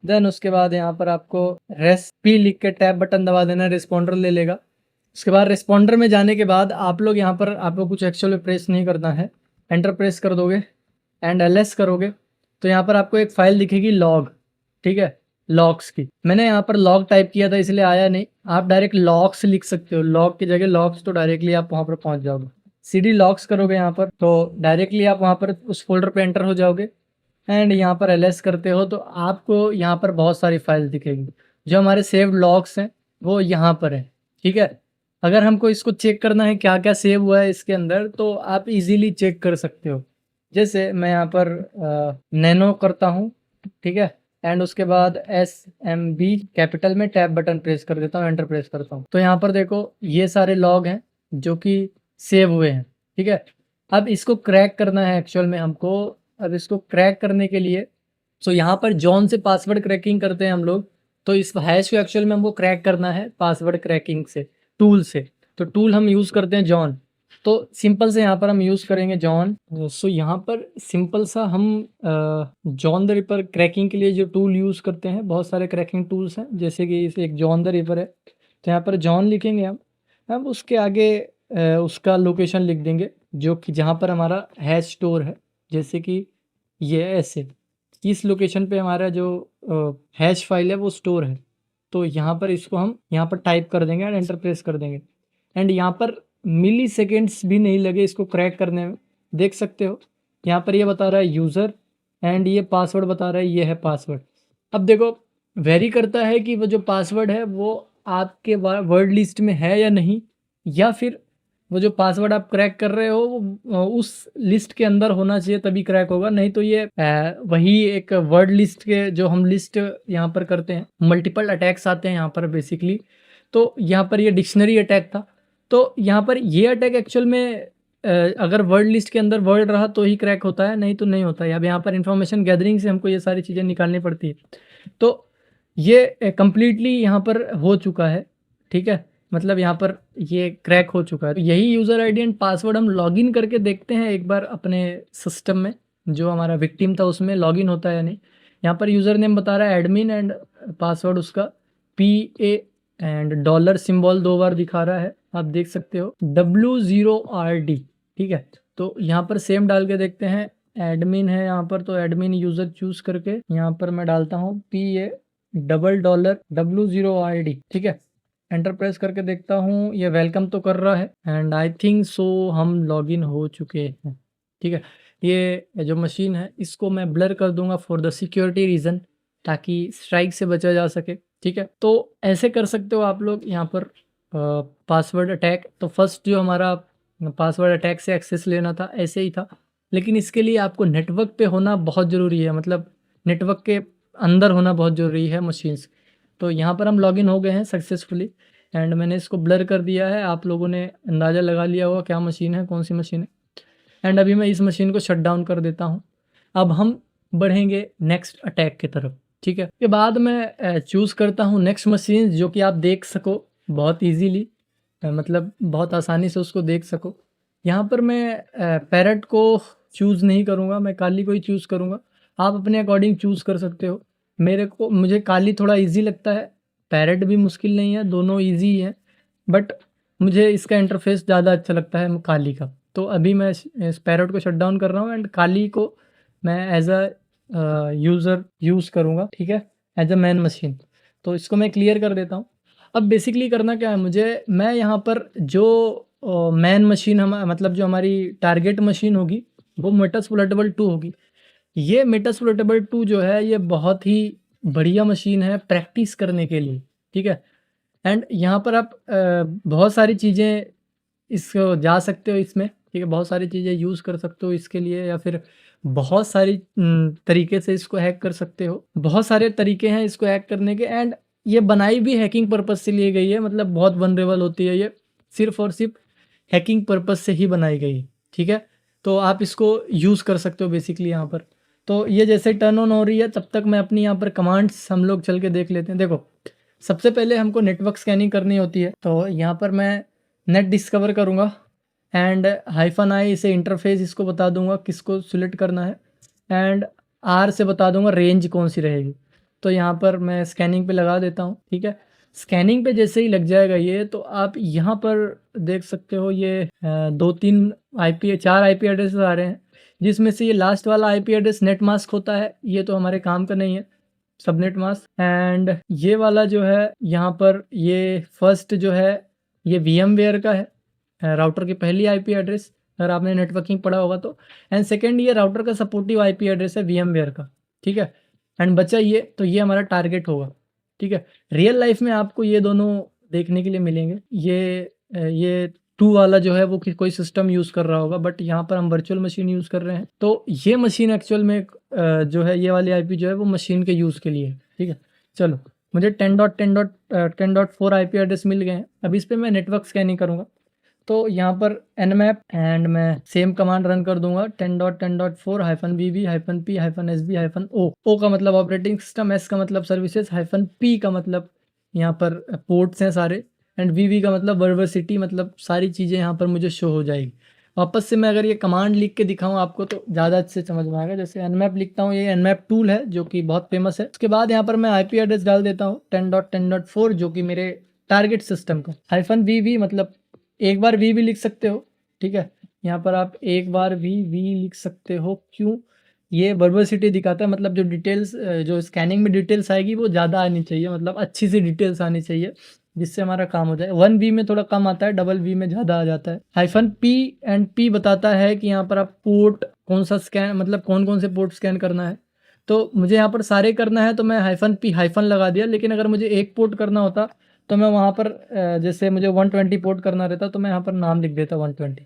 B: देन उसके बाद यहाँ पर आपको रेसिपी लिख के टैब बटन दबा देना, रिस्पॉन्डर ले लेगा। उसके बाद रिस्पॉन्डर में जाने के बाद आप लोग यहाँ पर आपको कुछ एक्चुअल में प्रेस नहीं करना है, एंटर प्रेस कर दोगे एंड LS करोगे तो यहाँ पर आपको एक फाइल दिखेगी लॉग, ठीक है, लॉग्स की। मैंने यहाँ पर लॉग टाइप किया था इसलिए आया नहीं, आप डायरेक्ट लॉग्स लिख सकते हो। लॉग की जगह लॉग्स तो डायरेक्टली आप वहाँ पर पहुँच जाओगे, cd लॉक्स करोगे यहाँ पर तो डायरेक्टली आप वहाँ पर उस फोल्डर पे एंटर हो जाओगे एंड यहाँ पर ls करते हो तो आपको यहाँ पर बहुत सारी फाइल दिखेगी। जो हमारे सेव्ड लॉग्स हैं वो यहाँ पर है, ठीक है। अगर हमको इसको चेक करना है क्या क्या सेव हुआ है इसके अंदर तो आप इजीली चेक कर सकते हो। जैसे मैं यहाँ पर नैनो करता हूँ, ठीक है, एंड उसके बाद SMB कैपिटल में टैब बटन प्रेस कर देता हूँ, एंटर प्रेस करता हूँ तो यहाँ पर देखो ये सारे लॉग हैं जो कि सेव हुए हैं, ठीक है। अब इसको क्रैक करना है एक्चुअल में हमको। अब इसको क्रैक करने के लिए तो यहाँ पर जॉन से पासवर्ड क्रैकिंग करते हैं हम लोग, तो इस हैश को एक्चुअल में हमको क्रैक करना है पासवर्ड क्रैकिंग से, टूल से। तो टूल हम यूज़ करते हैं जॉन। तो सिंपल से यहाँ पर हम यूज़ करेंगे जॉन। सो यहाँ पर सिंपल सा हम जॉन द रिपर क्रैकिंग के लिए जो टूल यूज़ करते हैं, बहुत सारे क्रैकिंग टूल्स हैं, जैसे कि इसे एक जॉन द रिपर है। तो यहाँ पर जॉन लिखेंगे हम उसके आगे उसका लोकेशन लिख देंगे जो कि जहाँ पर हमारा हैश स्टोर है। जैसे कि ये ऐसे इस लोकेशन पे हमारा जो हैश फाइल है वो स्टोर है। तो यहाँ पर इसको हम यहाँ पर टाइप कर देंगे एंड एंटर प्रेस कर देंगे एंड यहाँ पर मिली सेकेंड्स भी नहीं लगे इसको क्रैक करने में। देख सकते हो यहाँ पर ये बता रहा है यूज़र एंड ये पासवर्ड बता रहा है, ये है पासवर्ड। अब देखो वेरी करता है कि वो जो पासवर्ड है वो आपके वर्ड लिस्ट में है या नहीं, या फिर वो जो पासवर्ड आप क्रैक कर रहे हो वो उस लिस्ट के अंदर होना चाहिए तभी क्रैक होगा, नहीं तो ये वही एक वर्ड लिस्ट के जो हम लिस्ट यहाँ पर करते हैं, मल्टीपल अटैक्स आते हैं यहाँ पर बेसिकली। तो यहाँ पर ये डिक्शनरी अटैक था, तो यहाँ पर ये अटैक एक्चुअल में अगर वर्ड लिस्ट के अंदर वर्ड रहा तो ही क्रैक होता है, नहीं तो नहीं होता है। अब यहाँ पर इंफॉर्मेशन गैदरिंग से हमको ये सारी चीज़ें निकालनी पड़ती है। तो ये कम्प्लीटली यहाँ पर हो चुका है, ठीक है, मतलब यहाँ पर ये क्रैक हो चुका है। तो यही यूज़र आईडी एंड पासवर्ड हम लॉगिन करके देखते हैं एक बार अपने सिस्टम में, जो हमारा विक्टिम था उसमें लॉगिन होता है या नहीं। यहाँ पर यूज़र नेम बता रहा है एडमिन एंड पासवर्ड उसका PA एंड डॉलर सिंबल 2 बार दिखा रहा है, आप देख सकते हो W0RD, ठीक है। तो यहाँ पर सेम डाल के देखते हैं, एडमिन है यहाँ पर तो एडमिन यूज़र चूज़ करके यहाँ पर मैं डालता हूँ PA $$ W0RD, ठीक है। एंटर प्रेस करके देखता हूँ ये वेलकम तो कर रहा है एंड आई थिंक सो हम लॉगिन हो चुके हैं, ठीक है। ये जो मशीन है इसको मैं ब्लर कर दूंगा फॉर द सिक्योरिटी रीज़न, ताकि स्ट्राइक से बचा जा सके, ठीक है। तो ऐसे कर सकते हो आप लोग यहाँ पर पासवर्ड अटैक। तो फर्स्ट जो हमारा पासवर्ड अटैक से एक्सेस लेना था ऐसे ही था, लेकिन इसके लिए आपको नेटवर्क पे होना बहुत ज़रूरी है, मतलब नेटवर्क के अंदर होना बहुत ज़रूरी है मशीन्स। तो यहाँ पर हम लॉगिन हो गए हैं सक्सेसफुली एंड मैंने इसको ब्लर कर दिया है। आप लोगों ने अंदाज़ा लगा लिया होगा क्या मशीन है, कौन सी मशीन है। एंड अभी मैं इस मशीन को शट डाउन कर देता हूँ। अब हम बढ़ेंगे नेक्स्ट अटैक की तरफ, ठीक है। उसके बाद मैं चूज़ करता हूँ नेक्स्ट मशीन, जो कि आप देख सको बहुत ईजीली, मतलब बहुत आसानी से उसको देख सको। यहाँ पर मैं पैरट को चूज़ नहीं करूँगा, मैं काली को ही चूज़ करूँगा। आप अपने अकॉर्डिंग चूज़ कर सकते हो। मुझे काली थोड़ा इजी लगता है, पैरट भी मुश्किल नहीं है, दोनों इजी है, बट मुझे इसका इंटरफेस ज़्यादा अच्छा लगता है काली का। तो अभी मैं इस पैरट को शट डाउन कर रहा हूँ एंड काली को मैं एज अ यूज़र यूज़ करूँगा, ठीक है, एज अ मैन मशीन। तो इसको मैं क्लियर कर देता हूँ। अब बेसिकली करना क्या है मैं यहाँ पर जो मैन मशीन मतलब जो हमारी टारगेट मशीन होगी वो मेटास्प्लोइटेबल 2 होगी। ये मेटास्प्लोइटेबल 2 जो है ये बहुत ही बढ़िया मशीन है प्रैक्टिस करने के लिए, ठीक है। एंड यहाँ पर आप बहुत सारी चीज़ें इसको जा सकते हो इसमें, ठीक है, बहुत सारी चीज़ें यूज़ कर सकते हो इसके लिए, या फिर बहुत सारी तरीके से इसको हैक कर सकते हो। बहुत सारे तरीके हैं इसको हैक करने के एंड ये बनाई भी हैकिंग पर्पज़ से ली गई है, मतलब बहुत वनरेबल होती है ये, सिर्फ और सिर्फ हैकिंग पर्पज़ से ही बनाई गई है, ठीक है। तो आप इसको यूज़ कर सकते हो बेसिकली यहाँ पर। तो ये जैसे टर्न ऑन हो रही है तब तक मैं अपनी यहाँ पर कमांड्स हम लोग चल के देख लेते हैं। देखो सबसे पहले हमको नेटवर्क स्कैनिंग करनी होती है, तो यहाँ पर मैं नेट डिस्कवर करूँगा एंड -i इसे इंटरफेस इसको बता दूंगा किसको सिलेक्ट करना है एंड R से बता दूंगा रेंज कौन सी रहेगी। तो यहाँ पर मैं स्कैनिंग पे लगा देता हूँ, ठीक है। स्कैनिंग पे जैसे ही लग जाएगा ये, तो आप यहाँ पर देख सकते हो ये 4 IP एड्रेस आ रहे हैं, जिसमें से ये लास्ट वाला IP एड्रेस नेट मास्क होता है, ये तो हमारे काम का नहीं है, सबनेट मास्क। एंड ये वाला जो है यहाँ पर ये फर्स्ट जो है ये VMware का है राउटर की पहली आईपी एड्रेस, अगर आपने नेटवर्किंग पढ़ा होगा तो। एंड सेकेंड ये राउटर का सपोर्टिव आईपी एड्रेस है VMware का, ठीक है। एंड बचा ये, तो ये हमारा टारगेट होगा, ठीक है। रियल लाइफ में आपको ये दोनों देखने के लिए मिलेंगे। ये 2 वाला जो है वो कोई सिस्टम यूज़ कर रहा होगा, बट यहाँ पर हम वर्चुअल मशीन यूज़ कर रहे हैं। तो ये मशीन एक्चुअल में जो है ये वाली आईपी जो है वो मशीन के यूज़ के लिए है, ठीक है। चलो, मुझे 10.10.10.4 आईपी एड्रेस मिल गए हैं। अब इस पे मैं नेटवर्क स्कैनिंग करूँगा, तो यहाँ पर nmap एंड मैं सेम कमांड रन कर दूंगा 10.10.4-v-p-p-sb-o। ओ का मतलब ऑपरेटिंग सिस्टम, एस का मतलब सर्विसेज, -p का मतलब यहाँ पर पोर्ट्स हैं सारे, एंड वी का मतलब वर्बसिटी, मतलब सारी चीज़ें यहाँ पर मुझे शो हो जाएगी। वापस से मैं अगर ये कमांड लिख के दिखाऊँ आपको तो ज़्यादा अच्छे से समझ में आएगा। जैसे nmap लिखता हूँ, ये nmap टूल है जो कि बहुत फेमस है। उसके बाद यहाँ पर मैं आईपी एड्रेस डाल देता हूँ 10.10.4 जो कि मेरे टारगेट सिस्टम का, -vv मतलब एक बार वी भी लिख सकते हो, ठीक है। यहाँ पर आप एक बार वी लिख सकते हो, क्यों? ये वर्बसिटी दिखाता है, मतलब जो डिटेल्स जो स्कैनिंग में डिटेल्स आएगी वो ज़्यादा आनी चाहिए, मतलब अच्छी सी डिटेल्स आनी चाहिए जिससे हमारा काम हो जाए। 1V में थोड़ा कम आता है, डबल V में ज़्यादा आ जाता है। -p एंड p बताता है कि यहाँ पर आप पोर्ट कौन सा स्कैन, मतलब कौन कौन से पोर्ट स्कैन करना है। तो मुझे यहाँ पर सारे करना है तो मैं -p हाइफन लगा दिया, लेकिन अगर मुझे एक पोर्ट करना होता तो मैं वहाँ पर जैसे मुझे 120 पोर्ट करना रहता तो मैं यहाँ पर नाम लिख देता 120,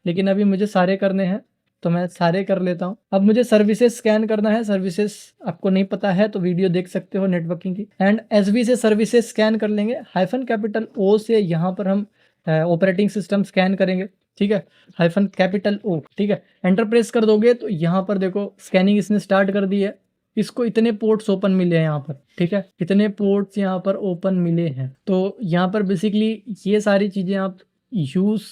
B: लेकिन अभी मुझे सारे करने हैं तो मैं सारे कर लेता हूँ। अब मुझे सर्विसेज स्कैन करना है, सर्विसेज आपको नहीं पता है तो वीडियो देख सकते हो नेटवर्किंग की। एंड SV से सर्विसेज स्कैन कर लेंगे, -O से यहाँ पर हम ऑपरेटिंग सिस्टम स्कैन करेंगे, ठीक है। -O, ठीक है। एंटर प्रेस कर दोगे तो यहाँ पर देखो स्कैनिंग इसने स्टार्ट कर दी है। इसको इतने पोर्ट्स ओपन मिले हैं यहाँ पर, ठीक है, इतने पोर्ट्स यहाँ पर ओपन मिले हैं। तो यहाँ पर बेसिकली ये सारी चीज़ें आप यूज़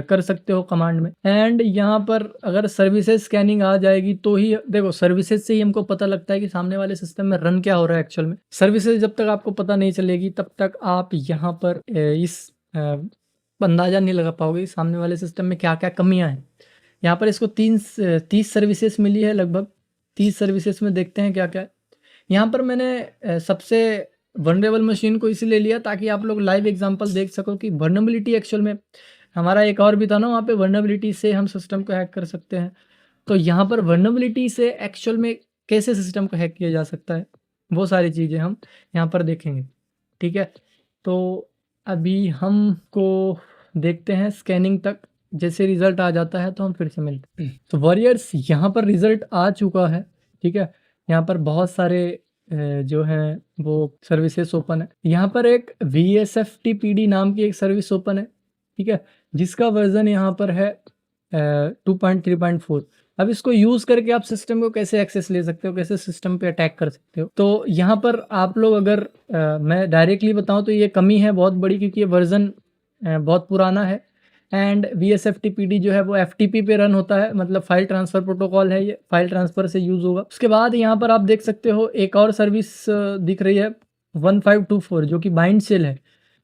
B: कर सकते हो कमांड में। एंड यहाँ पर अगर सर्विसेज स्कैनिंग आ जाएगी तो ही, देखो सर्विसेज से ही हमको पता लगता है कि सामने वाले सिस्टम में रन क्या हो रहा है एक्चुअल में। सर्विसेज जब तक आपको पता नहीं चलेगी तब तक आप यहाँ पर इस अंदाज़ा नहीं लगा पाओगे सामने वाले सिस्टम में क्या क्या कमियाँ हैं। यहाँ पर इसको 30 सर्विसेज मिली है, लगभग 30 सर्विसेज में देखते हैं क्या क्या है। यहाँ पर मैंने सबसे वनरेबल मशीन को इसलिए लिया ताकि आप लोग लाइव एग्जांपल देख सको कि वनरेबिलिटी एक्चुअल में हमारा एक और भी था ना, वहाँ पे वनरेबिलिटी से हम सिस्टम को हैक कर सकते हैं। तो यहाँ पर वनरेबिलिटी से एक्चुअल में कैसे सिस्टम को हैक किया जा सकता है वो सारी चीज़ें हम यहाँ पर देखेंगे, ठीक है। तो अभी हमको देखते हैं स्कैनिंग तक, जैसे रिजल्ट आ जाता है तो हम फिर से मिलते हैं। तो वॉरियर्स यहाँ पर रिजल्ट आ चुका है, ठीक है। यहाँ पर बहुत सारे जो है वो सर्विसेज ओपन है। यहाँ पर एक VSFTPD नाम की एक सर्विस ओपन है, ठीक है, जिसका वर्जन यहाँ पर है 2.3.4। अब इसको यूज़ करके आप सिस्टम को कैसे एक्सेस ले सकते हो, कैसे सिस्टम पे अटैक कर सकते हो। तो यहाँ पर आप लोग अगर मैं डायरेक्टली बताऊँ तो ये कमी है बहुत बड़ी, क्योंकि ये वर्जन बहुत पुराना है। एंड VSFTPD जो है वो FTP पे रन होता है, मतलब फाइल ट्रांसफ़र प्रोटोकॉल है, ये फाइल ट्रांसफ़र से यूज़ होगा। उसके बाद यहाँ पर आप देख सकते हो एक और सर्विस दिख रही है 1524 जो कि बाइंड शेल है।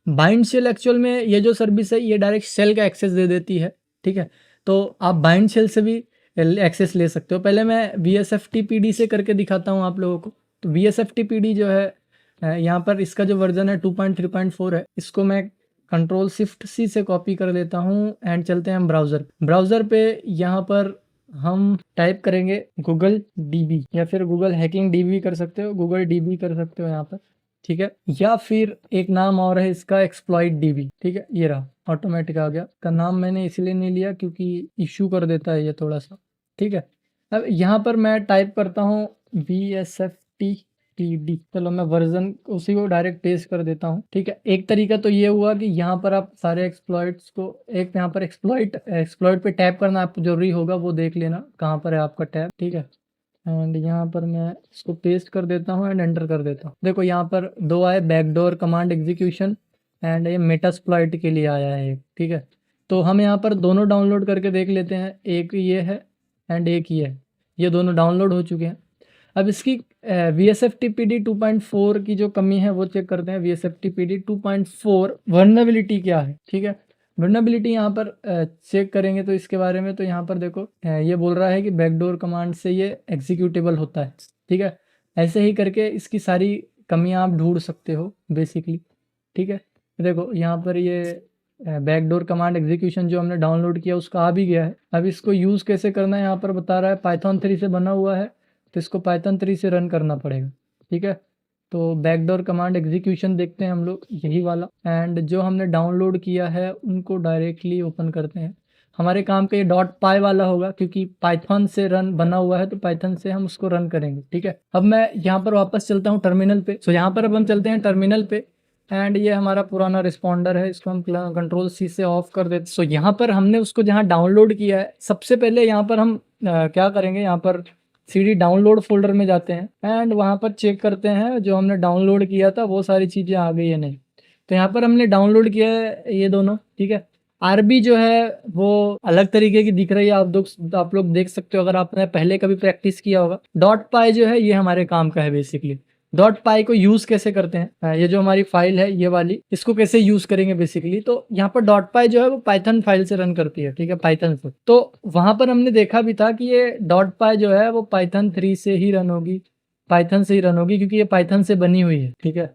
B: बाइंड शेल एक्चुअल में ये जो सर्विस है ये डायरेक्ट शेल का एक्सेस दे देती है, ठीक है। तो आप बाइंड शेल से भी एक्सेस ले सकते हो। पहले मैं VSFTPD से करके दिखाता हूँ आप लोगों को। तो VSFTPD जो है यहाँ पर इसका जो वर्जन है 2.3.4 है। इसको मैं Ctrl+Shift+C से कॉपी कर लेता हूँ एंड चलते हैं हम ब्राउज़र पे। यहाँ पर हम टाइप करेंगे गूगल DB या फिर गूगल हैकिंग DB कर सकते हो, गूगल DB कर सकते हो यहाँ पर, ठीक है। या फिर एक नाम और है इसका एक्सप्लॉइट DB, ठीक है, ये रहा ऑटोमेटिक आ गया। का नाम मैंने इसलिए नहीं लिया क्योंकि इशू कर देता है ये थोड़ा सा, ठीक है। अब यहाँ पर मैं टाइप करता हूँ VSFTPD, चलो मैं वर्जन उसी को डायरेक्ट पेस्ट कर देता हूँ, ठीक है। एक तरीका तो ये हुआ कि यहाँ पर आप सारे एक्सप्लॉइट्स को, एक यहाँ पर एक्सप्लॉइट पे टैप करना आपको जरूरी होगा, वो देख लेना कहाँ पर है आपका टैब, ठीक है। एंड यहाँ पर मैं इसको पेस्ट कर देता हूँ एंड एंटर कर देता हूँ। देखो यहाँ पर 2 आए, बैकडोर कमांड एग्जीक्यूशन एंड ये मेटास्प्लॉइट के लिए आया है, ठीक है। तो हम यहाँ पर दोनों डाउनलोड करके देख लेते हैं, एक ये है एंड एक ये है, ये दोनों डाउनलोड हो चुके हैं। अब इसकी VSFTPD 2.4 की जो कमी है वो चेक करते हैं। VSFTPD 2.4 वर्नरेबिलिटी क्या है, ठीक है। वर्नरेबिलिटी यहाँ पर चेक करेंगे तो इसके बारे में, तो यहाँ पर देखो ये बोल रहा है कि बैकडोर कमांड से ये एग्जीक्यूटेबल होता है, ठीक है। ऐसे ही करके इसकी सारी कमियां आप ढूंढ सकते हो बेसिकली, ठीक है। देखो यहाँ पर ये बैकडोर कमांड एग्जीक्यूशन जो हमने डाउनलोड किया उसका आ भी गया है। अब इसको यूज़ कैसे करना है यहाँ पर बता रहा है, पाइथन 3 से बना हुआ है तो इसको पाइथन 3 से रन करना पड़ेगा। ठीक है, तो बैकडोर कमांड एग्जीक्यूशन देखते हैं हम लोग यही वाला, एंड जो हमने डाउनलोड किया है उनको डायरेक्टली ओपन करते हैं। हमारे काम का ये .py वाला होगा क्योंकि पाइथन से रन बना हुआ है तो पाइथन से हम उसको रन करेंगे। ठीक है, अब मैं यहाँ पर वापस चलता हूँ टर्मिनल पे। सो यहाँ पर अब हम चलते हैं टर्मिनल पे, एंड ये हमारा पुराना रिस्पॉन्डर है, इसको हम कंट्रोल सी से ऑफ कर देते। सो यहाँ पर हमने उसको जहाँ डाउनलोड किया है, सबसे पहले यहाँ पर हम क्या करेंगे, यहाँ पर CD डाउनलोड फोल्डर में जाते हैं एंड वहाँ पर चेक करते हैं जो हमने डाउनलोड किया था वो सारी चीज़ें आ गई है नहीं। तो यहाँ पर हमने डाउनलोड किया है ये दोनों। ठीक है, RB जो है वो अलग तरीके की दिख रही है, आप लोग देख सकते हो अगर आपने पहले कभी प्रैक्टिस किया होगा। .py जो है ये हमारे काम का है बेसिकली। .py को यूज़ कैसे करते हैं, ये जो हमारी फाइल है ये वाली, इसको कैसे यूज़ करेंगे बेसिकली, तो यहाँ पर .py जो है वो पाइथन फाइल से रन करती है। ठीक है, पाइथन से। तो वहाँ पर हमने देखा भी था कि ये .py जो है वो पाइथन 3 से ही रन होगी, पाइथन से ही रन होगी क्योंकि ये पाइथन से बनी हुई है। ठीक है,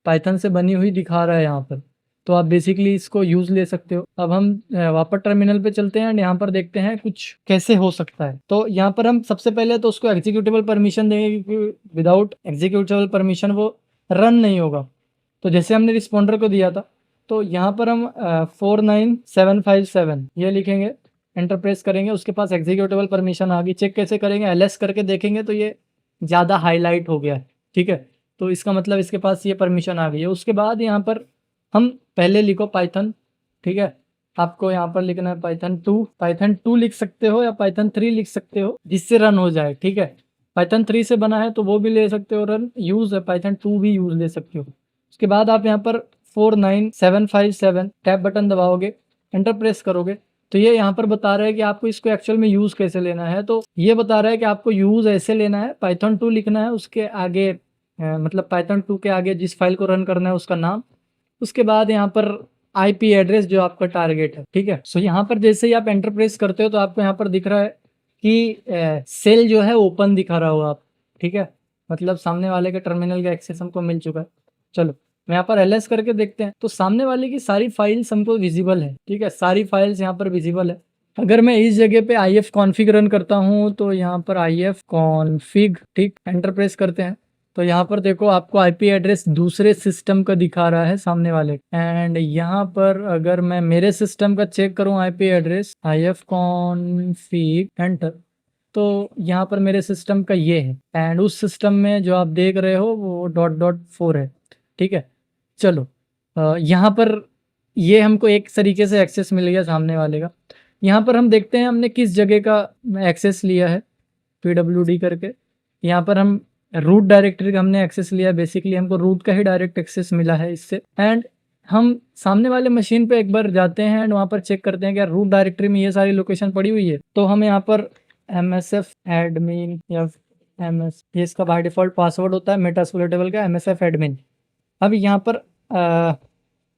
B: पाइथन से बनी हुई दिखा रहा है यहाँ पर, तो आप बेसिकली इसको यूज़ ले सकते हो। अब हम वापस टर्मिनल पे चलते हैं एंड यहाँ पर देखते हैं कुछ कैसे हो सकता है। तो यहाँ पर हम सबसे पहले तो उसको एग्जीक्यूटेबल परमिशन देंगे क्योंकि विदाउट एग्जीक्यूटेबल परमिशन वो रन नहीं होगा। तो जैसे हमने रिस्पॉन्डर को दिया था तो यहाँ पर हम 49757 ये लिखेंगे, एंटर प्रेस करेंगे, उसके पास एग्जीक्यूटेबल परमिशन आ गई। चेक कैसे करेंगे, LS करके देखेंगे तो ये ज़्यादा हाईलाइट हो गया है। ठीक है, तो इसका मतलब इसके पास ये परमिशन आ गई है। उसके बाद यहाँ पर हम पहले लिखो पाइथन। ठीक है, आपको यहाँ पर लिखना है पाइथन 2 लिख सकते हो या पाइथन 3 लिख सकते हो जिससे रन हो जाए। ठीक है, पाइथन 3 से बना है तो वो भी ले सकते हो रन, यूज़ है पाइथन 2 भी यूज़ ले सकते हो। उसके बाद आप यहाँ पर 49757 टैब बटन दबाओगे, एंटर प्रेस करोगे तो ये यहाँ पर बता रहा है कि आपको इसको एक्चुअल में यूज़ कैसे लेना है। तो ये बता रहा है कि आपको यूज़ ऐसे लेना है, पाइथन 2 लिखना है, उसके आगे मतलब पाइथन 2 के आगे जिस फाइल को रन करना है उसका नाम, उसके बाद यहाँ पर IP एड्रेस जो आपका टारगेट है। ठीक है, सो यहाँ पर जैसे ही आप एंटर प्रेस करते हो तो आपको यहाँ पर दिख रहा है कि सेल जो है ओपन दिखा रहा होगा आप। ठीक है, मतलब सामने वाले के टर्मिनल का एक्सेस हमको मिल चुका है। चलो मैं यहाँ पर LS करके देखते हैं तो सामने वाले की सारी फाइल्स हमको विजिबल है। ठीक है, सारी फाइल्स यहाँ पर विजिबल है। अगर मैं इस जगह पे IF कॉन्फ़िग रन करता हूँ तो यहाँ पर IF कॉन्फ़िग, ठीक, एंटर प्रेस करते हैं तो यहाँ पर देखो आपको IP एड्रेस दूसरे सिस्टम का दिखा रहा है सामने वाले, एंड यहाँ पर अगर मैं मेरे सिस्टम का चेक करूँ IP address IF config enter, तो यहाँ पर मेरे सिस्टम का ये है, एंड उस सिस्टम में जो आप देख रहे हो वो .4 है। ठीक है, चलो यहाँ पर ये हमको एक तरीके से एक्सेस मिल गया सामने वाले का। यहाँ पर हम देखते हैं हमने किस जगह का एक्सेस लिया है, PWD करके। यहाँ पर हम रूट डायरेक्टरी का हमने एक्सेस लिया है, बेसिकली हमको रूट का ही डायरेक्ट एक्सेस मिला है इससे। एंड हम सामने वाले मशीन पे एक बार जाते हैं एंड वहाँ पर चेक करते हैं कि रूट डायरेक्टरी में ये सारी लोकेशन पड़ी हुई है। तो हम यहाँ पर MSF एडमिन या MS, ये इसका बाय डिफ़ॉल्ट पासवर्ड होता है मेटास्केलेटेबल का, MSF एडमिन। अब यहाँ पर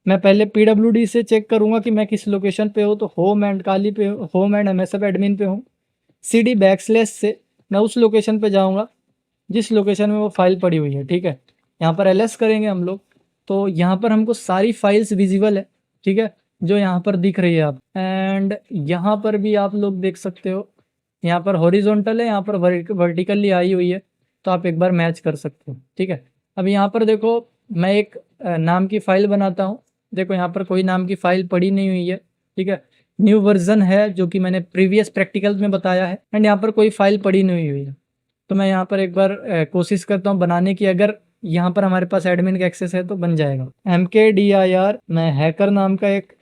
B: मैं पहले PWD से चेक करूँगा कि मैं किस लोकेशन पे हूँ, तो होम एंड काली पे, होम एंड MSF एडमिन पे हूँ। CD बैकस्लैश से मैं उस लोकेशन पे जाऊँगा जिस लोकेशन में वो फाइल पड़ी हुई है। ठीक है, यहाँ पर LS करेंगे हम लोग तो यहाँ पर हमको सारी फाइल्स विजिबल है। ठीक है, जो यहाँ पर दिख रही है आप, एंड यहाँ पर भी आप लोग देख सकते हो, यहाँ पर हॉरिजॉन्टल है, यहाँ पर वर्टिकली आई हुई है, तो आप एक बार मैच कर सकते हो। ठीक है, अब यहाँ पर देखो मैं एक नाम की फ़ाइल बनाता हूँ। देखो यहाँ पर कोई नाम की फ़ाइल पड़ी नहीं हुई है। ठीक है, न्यू वर्जन है जो कि मैंने प्रीवियस प्रैक्टिकल में बताया है, एंड यहाँ पर कोई फ़ाइल पड़ी नहीं हुई है। तो मैं यहाँ पर एक बार कोशिश करता हूँ बनाने की, अगर यहाँ पर हमारे पास एडमिन का एक्सेस है तो बन जाएगा। MKDIR मैं हैकर नाम का एक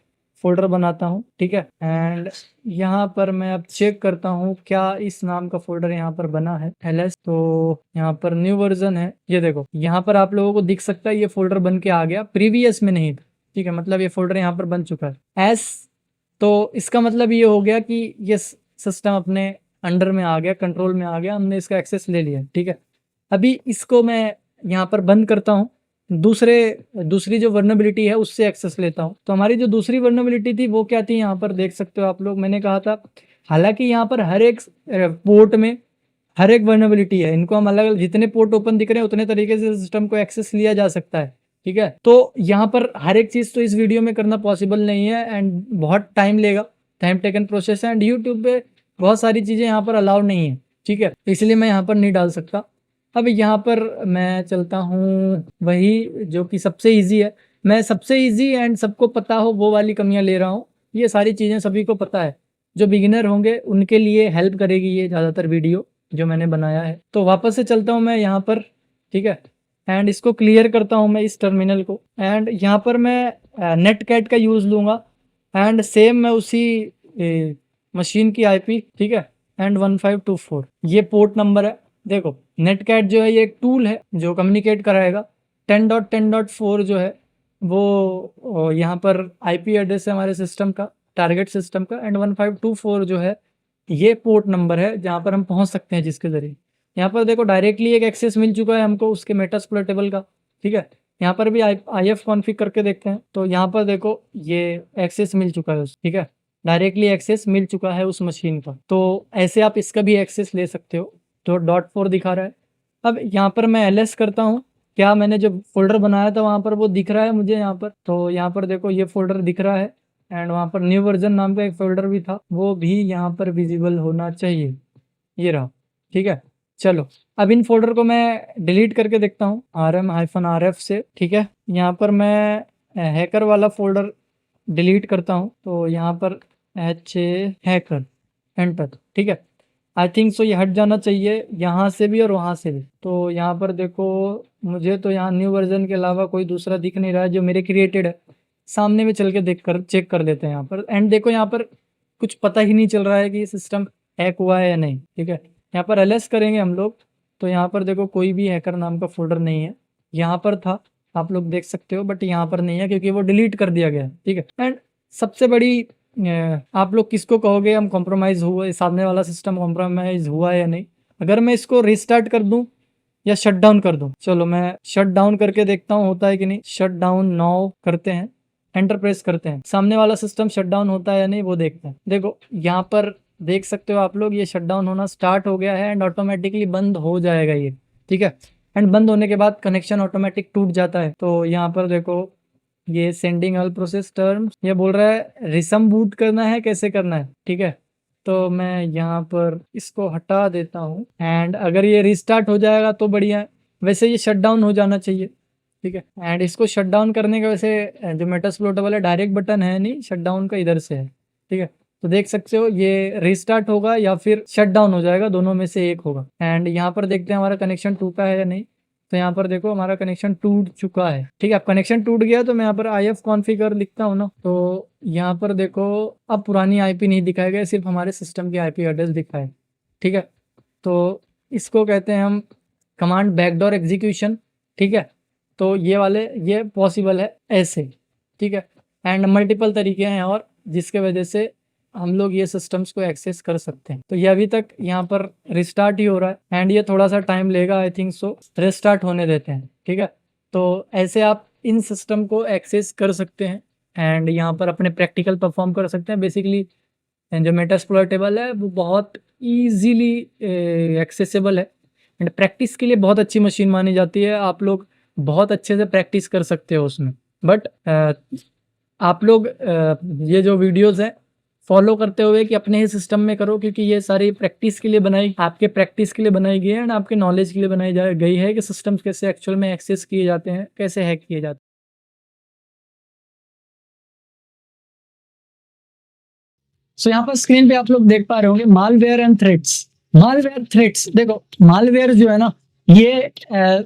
B: फोल्डर बनाता हूँ। ठीक है, एंड यहाँ पर मैं अब चेक करता हूँ क्या इस नाम का फोल्डर यहाँ पर बना है LS, तो यहाँ पर न्यू वर्जन है। ये देखो यहाँ पर आप लोगों को दिख सकता है ये फोल्डर बन के आ गया, प्रीवियस में नहीं था। ठीक है, मतलब ये फोल्डर यहाँ पर बन चुका है S, तो इसका मतलब ये हो गया कि ये सिस्टम अपने अंडर में आ गया, कंट्रोल में आ गया, हमने इसका एक्सेस ले लिया। ठीक है, अभी इसको मैं यहाँ पर बंद करता हूँ, दूसरी जो वर्नेबिलिटी है उससे एक्सेस लेता हूँ। तो हमारी जो दूसरी वर्नेबिलिटी थी वो क्या थी, यहाँ पर देख सकते हो आप लोग, मैंने कहा था हालांकि यहाँ पर हर एक पोर्ट में हर एक वर्नेबिलिटी है, इनको हम अलग अलग जितने पोर्ट ओपन दिख रहे हैं उतने तरीके से सिस्टम को एक्सेस लिया जा सकता है। ठीक है। तो यहाँ पर हर एक चीज़ तो इस वीडियो में करना पॉसिबल नहीं है एंड बहुत टाइम लेगा, टाइम टेकन प्रोसेस है एंड यूट्यूब पे बहुत सारी चीज़ें यहाँ पर अलाउड नहीं है, ठीक है, इसलिए मैं यहाँ पर नहीं डाल सकता। अब यहाँ पर मैं चलता हूँ वही जो कि सबसे ईजी है, मैं सबसे ईजी एंड सबको पता हो वो वाली कमियाँ ले रहा हूँ। ये सारी चीज़ें सभी को पता है, जो बिगिनर होंगे उनके लिए हेल्प करेगी ये ज़्यादातर वीडियो जो मैंने बनाया है। तो वापस से चलता हूँ मैं यहाँ पर, ठीक है, एंड इसको क्लियर करता हूँ मैं इस टर्मिनल को एंड यहाँ पर मैं नेटकैट का यूज़ लूँगा एंड सेम मैं उसी मशीन की आईपी, ठीक है, एंड 1524 ये पोर्ट नंबर है। देखो नेटकैट जो है ये एक टूल है जो कम्युनिकेट कराएगा। 10.10.4 जो है वो यहाँ पर आईपी एड्रेस है हमारे सिस्टम का, टारगेट सिस्टम का, एंड 1524 जो है ये पोर्ट नंबर है जहाँ पर हम पहुँच सकते हैं जिसके ज़रिए। यहाँ पर देखो डायरेक्टली एक एक्सेस मिल चुका है हमको उसके मेटास्प्लोइटेबल का, ठीक है। यहाँ पर भी IF कॉन्फ़िग करके देखते हैं, तो यहाँ पर देखो ये एक्सेस मिल चुका है, ठीक है, डायरेक्टली एक्सेस मिल चुका है उस मशीन का। तो ऐसे आप इसका भी एक्सेस ले सकते हो। तो .4 दिखा रहा है। अब यहाँ पर मैं ls करता हूँ, क्या मैंने जो फोल्डर बनाया था वहाँ पर वो दिख रहा है मुझे यहाँ पर। तो यहाँ पर देखो ये फोल्डर दिख रहा है एंड वहाँ पर न्यू वर्जन नाम का एक फोल्डर भी था, वो भी यहाँ पर विजिबल होना चाहिए, ये रहा, ठीक है। चलो अब इन फोल्डर को मैं डिलीट करके देखता हूँ rm-rf से, ठीक है। यहाँ पर मैं हैकर वाला फोल्डर डिलीट करता हूँ, तो यहाँ पर हैकर एंटर, ठीक है। आई थिंक सो ये हट जाना चाहिए यहाँ से भी और वहाँ से भी। तो यहाँ पर देखो मुझे तो यहाँ न्यू वर्जन के अलावा कोई दूसरा दिख नहीं रहा है जो मेरे क्रिएटेड है। सामने में चल के देख कर चेक कर लेते हैं यहाँ पर एंड देखो यहाँ पर कुछ पता ही नहीं चल रहा है कि ये सिस्टम हैक हुआ है या नहीं, ठीक है। यहाँ पर ls करेंगे हम लोग, तो यहाँ पर देखो कोई भी हैकर नाम का फोल्डर नहीं है। यहाँ पर था आप लोग देख सकते हो, बट यहाँ पर नहीं है क्योंकि वो डिलीट कर दिया गया है, ठीक है। एंड सबसे बड़ी आप लोग किसको कहोगे हम कॉम्प्रोमाइज़ हुआ, सामने वाला सिस्टम कॉम्प्रोमाइज़ हुआ है या नहीं। अगर मैं इसको रिस्टार्ट कर दूं या शट डाउन कर दूं, चलो मैं शट डाउन करके देखता हूँ होता है कि नहीं। शट डाउन नाउ करते हैं, एंटर प्रेस करते हैं, सामने वाला सिस्टम शट डाउन होता है या नहीं वो देखते हैं। देखो यहाँ पर देख सकते हो आप लोग ये शट डाउन होना स्टार्ट हो गया है एंड ऑटोमेटिकली बंद हो जाएगा ये, ठीक है। एंड बंद होने के बाद कनेक्शन ऑटोमेटिक टूट जाता है। तो यहाँ पर देखो ये सेंडिंग ऑल प्रोसेस टर्म्स ये बोल रहा है रिसम बूट करना है, कैसे करना है, ठीक है। तो मैं यहाँ पर इसको हटा देता हूँ एंड अगर ये रिस्टार्ट हो जाएगा तो बढ़िया है, वैसे ये शट डाउन हो जाना चाहिए, ठीक है। एंड इसको शट डाउन करने का वैसे जो मेटास्प्लोइटेबल है डायरेक्ट बटन है नहीं, शट डाउन का इधर से है, ठीक है। तो देख सकते हो ये रिस्टार्ट होगा या फिर शट डाउन हो जाएगा, दोनों में से एक होगा। एंड यहाँ पर देखते हैं हमारा कनेक्शन टूटा है या नहीं। तो यहाँ पर देखो हमारा कनेक्शन टूट चुका है, ठीक है। अब कनेक्शन टूट गया तो मैं यहाँ पर IF कॉन्फ़िगर लिखता हूँ ना, तो यहाँ पर देखो अब पुरानी IP नहीं दिखाएगा, सिर्फ हमारे सिस्टम की IP एड्रेस दिखाए, ठीक है। तो इसको कहते हैं हम कमांड बैकडोर एग्जीक्यूशन, ठीक है। तो ये वाले ये पॉसिबल है ऐसे, ठीक है। एंड मल्टीपल तरीके हैं और जिसके वजह से हम लोग ये सिस्टम्स को एक्सेस कर सकते हैं। तो ये अभी तक यहाँ पर रिस्टार्ट ही हो रहा है एंड ये थोड़ा सा टाइम लेगा, आई थिंक सो रिस्टार्ट होने देते हैं, ठीक है। तो ऐसे आप इन सिस्टम को एक्सेस कर सकते हैं एंड यहाँ पर अपने प्रैक्टिकल परफॉर्म कर सकते हैं। बेसिकली जो मेटास्प्लोइटेबल है वो बहुत ईजीली एक्सेसिबल है एंड प्रैक्टिस के लिए बहुत अच्छी मशीन मानी जाती है। आप लोग बहुत अच्छे से प्रैक्टिस कर सकते हो उसमें, बट आप लोग ये जो वीडियोज़ हैं फॉलो करते हुए कि अपने ही सिस्टम में करो, क्योंकि ये सारी प्रैक्टिस के लिए बनाई, आपके प्रैक्टिस के लिए बनाई गई है एंड आपके नॉलेज के लिए बनाई गई है कि सिस्टम्स कैसे एक्चुअल में एक्सेस किए जाते हैं, कैसे हैक किए जाते हैं। सो यहाँ पर स्क्रीन पे आप लोग देख पा रहे होंगे malware and threats. Malware threats, देखो मालवेयर जो है ना ये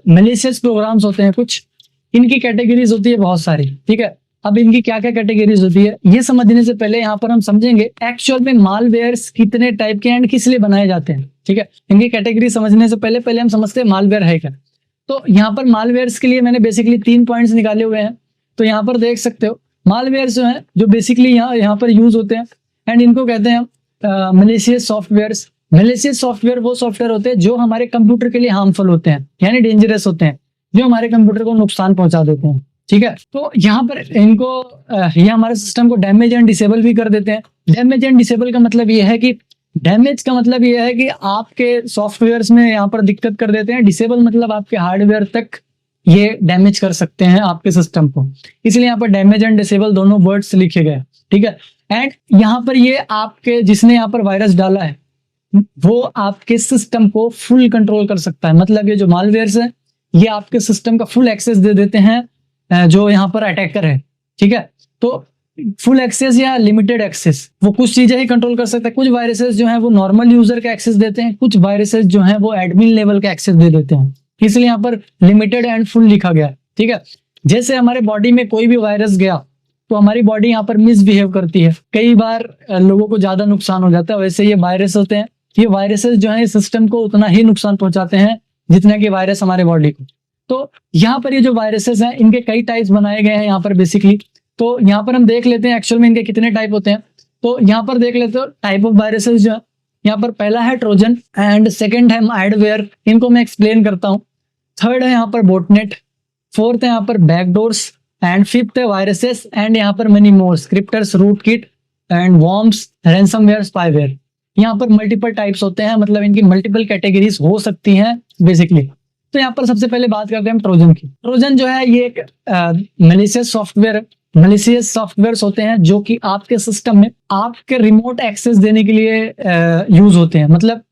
B: मैलिशियस प्रोग्राम्स होते हैं कुछ, इनकी कैटेगरीज होती है बहुत सारी, ठीक है। अब इनकी क्या क्या कैटेगरीज होती है ये समझने से पहले यहाँ पर हम समझेंगे एक्चुअल में मालवेयर्स कितने टाइप के एंड किस लिए बनाए जाते हैं, ठीक है। इनकी कैटेगरी समझने से पहले हम समझते हैं मालवेयर है क्या। तो यहाँ पर मालवेयर्स के लिए मैंने बेसिकली 3 पॉइंट्स निकाले हुए हैं। तो यहाँ पर देख सकते हो मालवेयर्स जो है जो बेसिकली यहाँ पर यूज होते हैं एंड इनको कहते हैं मैलिशियस सॉफ्टवेयर्स। मैलिशियस सॉफ्टवेयर वो सॉफ्टवेयर होते हैं जो हमारे कंप्यूटर के लिए हार्मफुल होते हैं, यानी डेंजरस होते हैं, जो हमारे कंप्यूटर को नुकसान पहुंचा देते हैं, ठीक है। तो यहाँ पर इनको ये हमारे सिस्टम को डैमेज एंड डिसेबल भी कर देते हैं। डैमेज एंड डिसेबल का मतलब ये है कि डैमेज का मतलब ये है कि आपके सॉफ्टवेयर्स में यहाँ पर दिक्कत कर देते हैं, डिसेबल मतलब आपके हार्डवेयर तक ये डैमेज कर सकते हैं आपके सिस्टम को। इसलिए यहाँ पर डैमेज एंड डिसेबल दोनों वर्ड्स लिखे गए, ठीक है। एंड यहाँ पर ये आपके जिसने यहाँ पर वायरस डाला है वो आपके सिस्टम को फुल कंट्रोल कर सकता है। मतलब ये जो मालवेयर्स है ये आपके सिस्टम का फुल एक्सेस दे देते हैं जो यहाँ पर अटैकर है, ठीक है। तो फुल एक्सेस या लिमिटेड एक्सेस वो कुछ चीजें ही कंट्रोल कर सकता है। कुछ वायरसेस जो है वो नॉर्मल यूजर का एक्सेस देते हैं, कुछ वायरसेस जो है वो एडमिन लेवल का एक्सेस दे देते हैं, इसलिए यहाँ पर लिमिटेड एंड फुल लिखा गया है, ठीक है। जैसे हमारे बॉडी में कोई भी वायरस गया तो हमारी बॉडी यहाँ पर मिसबिहेव करती है, कई बार लोगों को ज्यादा नुकसान हो जाता है। वैसे ये वायरस होते हैं, ये वायरसेस जो है सिस्टम को उतना ही नुकसान पहुंचाते हैं जितना कि वायरस हमारे बॉडी को। तो यहाँ पर ये जो वायरसेस हैं इनके कई टाइप्स बनाए गए हैं यहाँ पर बेसिकली। तो यहाँ पर हम देख लेते हैं एक्चुअल में इनके कितने टाइप होते हैं। तो यहाँ पर देख लेते हो टाइप ऑफ वायरसेस जो है, यहाँ पर पहला है ट्रोजन एंड सेकंड है एडवेयर, इनको मैं एक्सप्लेन करता हूँ। थर्ड है यहाँ पर बोटनेट, फोर्थ है यहाँ पर बैकडोर्स एंड फिफ्थ है वायरसेस एंड यहाँ पर many more scripters, rootkit and worms, ransomware, spyware. यहाँ पर मल्टीपल टाइप्स होते हैं, मतलब इनकी मल्टीपल कैटेगरीज हो सकती हैं बेसिकली। तो यहाँ पर सबसे पहले बात करते हैं ट्रोजन की। ट्रोजन जो है ये एक मैलिशियस सॉफ्टवेयर्स होते हैं जो कि आपके सिस्टम में आपके रिमोट एक्सेस देने के लिए यूज होते हैं। मतलब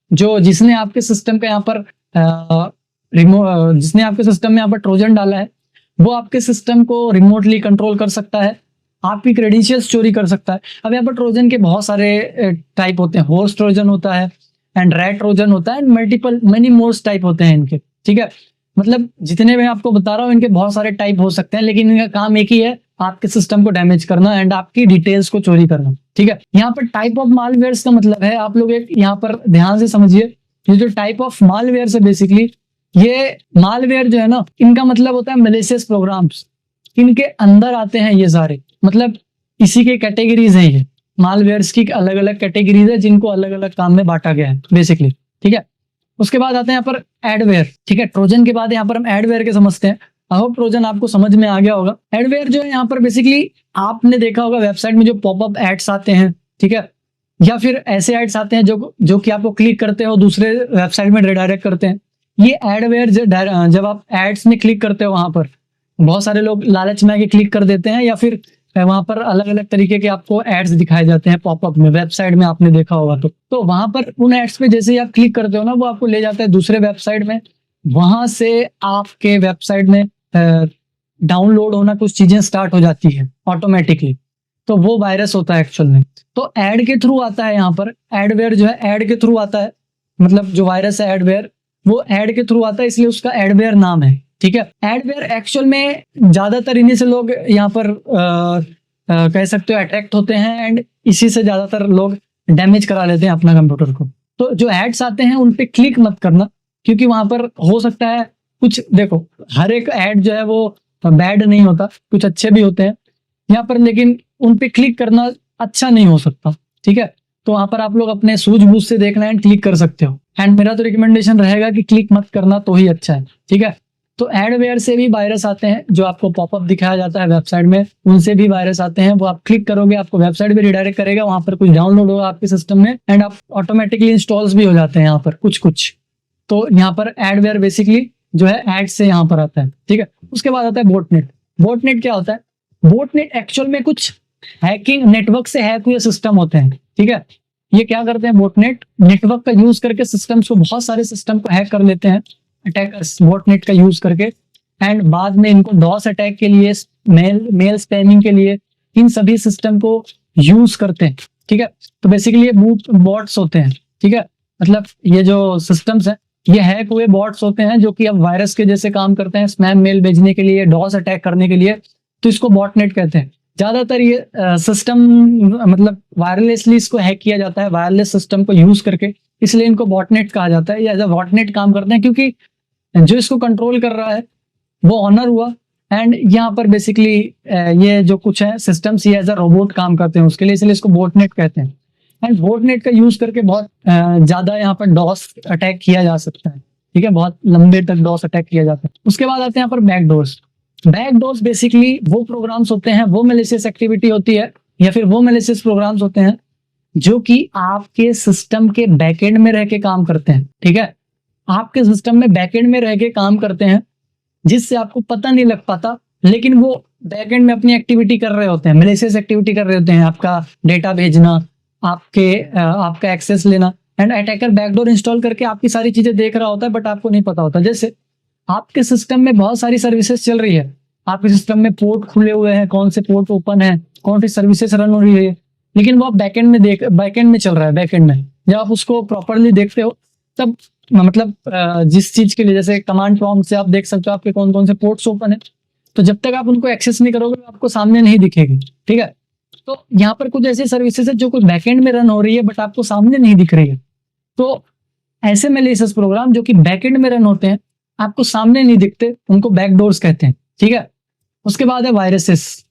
B: जिसने आपके सिस्टम का यहाँ पर जिसने आपके सिस्टम में यहाँ पर ट्रोजन डाला है वो आपके सिस्टम को रिमोटली कंट्रोल कर सकता है, आपकी क्रेडेंशियल्स चोरी कर सकता है। अब यहाँ पर ट्रोजन के बहुत सारे टाइप होते हैं, हॉर्स ट्रोजन होता है एंड रैट ट्रोजन होता है एंड मेनी मोर्स टाइप होते हैं इनके, ठीक है। मतलब जितने मैं आपको बता रहा हूँ इनके बहुत सारे टाइप हो सकते हैं, लेकिन इनका काम एक ही है, आपके सिस्टम को डैमेज करना एंड आपकी डिटेल्स को चोरी करना, ठीक है। यहाँ पर टाइप ऑफ मालवेयर्स का मतलब है, आप लोग एक यहाँ पर ध्यान से समझिए, ये जो टाइप ऑफ मालवेयर है बेसिकली ये मालवेयर जो है ना इनका मतलब होता है मैलिशियस प्रोग्राम्स, इनके अंदर आते हैं ये सारे, मतलब इसी के कैटेगरीज हैं। ये मालवेयर्स की अलग अलग कैटेगरीज है जिनको अलग अलग काम में बांटा गया है बेसिकली, ठीक है। उसके बाद आते हैं यहाँ पर एडवेयर, ठीक है। ट्रोजन के बाद यहाँ पर हम एडवेयर के समझते हैं। आई होप ट्रोजन आपको समझ में आ गया होगा। एडवेयर जो है यहाँ पर बेसिकली आपने देखा होगा वेबसाइट में जो पॉपअप एड्स आते हैं, ठीक है, या फिर ऐसे एड्स आते हैं जो कि आपको क्लिक करते हो दूसरे वेबसाइट में रिडायरेक्ट करते हैं। ये एडवेयर जब आप एड्स में क्लिक करते हो वहां पर बहुत सारे लोग लालच में आके क्लिक कर देते हैं, या फिर वहां पर अलग अलग तरीके के आपको एड्स दिखाए जाते हैं पॉपअप में, वेबसाइट में आपने देखा होगा। तो वहां पर उन एड्स पे जैसे ही आप क्लिक करते हो ना वो आपको ले जाता है दूसरे वेबसाइट में, वहां से आपके वेबसाइट में डाउनलोड होना कुछ चीजें स्टार्ट हो जाती है ऑटोमेटिकली। तो वो वायरस होता है एक्चुअल में। तो एड के थ्रू आता है, यहाँ पर एडवेयर जो है एड के थ्रू आता है, मतलब जो वायरस है एडवेयर वो एड के थ्रू आता है, इसलिए उसका एडवेयर नाम है, ठीक है। एडवेयर एक्चुअल में ज्यादातर इन्हीं से लोग यहाँ पर कह सकते हो अट्रैक्ट होते हैं एंड इसी से ज्यादातर लोग डैमेज करा लेते हैं अपना कंप्यूटर को। तो जो एड्स आते हैं उन पे क्लिक मत करना, क्योंकि वहां पर हो सकता है कुछ, देखो हर एक एड जो है वो बैड नहीं होता, कुछ अच्छे भी होते हैं यहाँ पर, लेकिन उन पे क्लिक करना अच्छा नहीं हो सकता, ठीक है। तो वहां पर आप लोग अपने सूझबूझ से देखना एंड क्लिक कर सकते हो, एंड मेरा तो रिकमेंडेशन रहेगा कि क्लिक मत करना तो ही अच्छा है, ठीक है। तो एडवेयर से भी वायरस आते हैं, जो आपको पॉपअप दिखाया जाता है वेबसाइट में उनसे भी वायरस आते हैं। वो आप क्लिक करोगे आपको वेबसाइट भी रिडायरेक्ट करेगा, वहां पर कुछ डाउनलोड होगा आपके सिस्टम में एंड आप ऑटोमेटिकली इंस्टॉल्स भी हो जाते हैं यहाँ पर कुछ। तो यहाँ पर एडवेयर बेसिकली जो है एड से यहाँ पर आता है, ठीक है। उसके बाद आता है बोटनेट। बोटनेट क्या होता है? बोटनेट एक्चुअल में कुछ हैकिंग नेटवर्क से हैक हुए सिस्टम होते हैं, ठीक है। ये क्या करते हैं? बोटनेट नेटवर्क का यूज करके सिस्टम्स को, बहुत सारे सिस्टम को हैक कर लेते हैं अटैकर्स बोटनेट का यूज करके, एंड बाद में इनको डॉस अटैक के लिए, मेल स्पैमिंग के लिए इन सभी सिस्टम को यूज करते हैं, ठीक है। तो बेसिकली ये बॉट्स होते हैं, ठीक है। मतलब ये जो सिस्टम्स हैं ये हैक हुए बॉट्स होते हैं जो कि अब वायरस के जैसे काम करते हैं, स्पैम मेल भेजने के लिए, डॉस अटैक करने के लिए, तो इसको बॉटनेट कहते हैं। ज्यादातर ये सिस्टम मतलब वायरलेसली इसको हैक किया जाता है, वायरलेस सिस्टम को यूज करके, इसलिए इनको बॉटनेट कहा जाता है। ये एज अ बॉटनेट काम करते हैं क्योंकि जो इसको कंट्रोल कर रहा है वो ऑनर हुआ, एंड यहाँ पर बेसिकली ये जो कुछ है सिस्टम्स ये एज अ रोबोट काम करते हैं उसके लिए, इसलिए इसको बॉटनेट कहते हैं। एंड बॉटनेट का यूज करके बहुत ज्यादा यहाँ पर डॉस अटैक किया जा सकता है, ठीक है। बहुत लंबे तक डॉस अटैक किया जाता है। उसके बाद आते हैं यहाँ पर बैकडोर्स। बैकडोर्स बेसिकली वो प्रोग्राम्स होते हैं, वो मैलिशियस एक्टिविटी होती है या फिर वो मैलिशियस प्रोग्राम्स होते हैं जो कि आपके सिस्टम के बैकएंड में रह के काम करते हैं, ठीक है। आपके सिस्टम में बैकएंड में रह के काम करते हैं, जिससे आपको पता नहीं लग पाता, लेकिन वो बैकएंड में अपनी एक्टिविटी कर रहे होते हैं, मैलिशियस एक्टिविटी कर रहे होते हैं, आपका डेटा भेजना, आपका एक्सेस लेना, एंड अटैकर बैकडोर इंस्टॉल करके आपकी सारी चीजें देख रहा होता है, बट आपको नहीं पता होता। जैसे आपके सिस्टम में बहुत सारी सर्विसेज चल रही है, आपके सिस्टम में पोर्ट खुले हुए हैं, कौन से पोर्ट ओपन है, कौन सी सर्विसेज रन हो रही है, लेकिन वो आप बैकएंड में चल रहा है। बैकएंड में जब आप उसको प्रॉपरली देखते हो तब मतलब जिस चीज के लिए, जैसे कमांड प्रॉम्प्ट से आप देख सकते हो आपके कौन कौन से पोर्ट्स ओपन है, तो जब तक आप उनको एक्सेस नहीं करोगे आपको सामने नहीं दिखेगी, ठीक है। तो यहाँ पर कुछ ऐसी सर्विसेज है जो कुछ बैकएंड में रन हो रही है बट आपको सामने नहीं दिख रही है। तो ऐसे मैलिशियस प्रोग्राम जो कि बैकएंड में रन होते हैं, आपको सामने नहीं दिखते, उनको बैकडोर्स कहते हैं, ठीक है। उसके बाद है वायरसेस।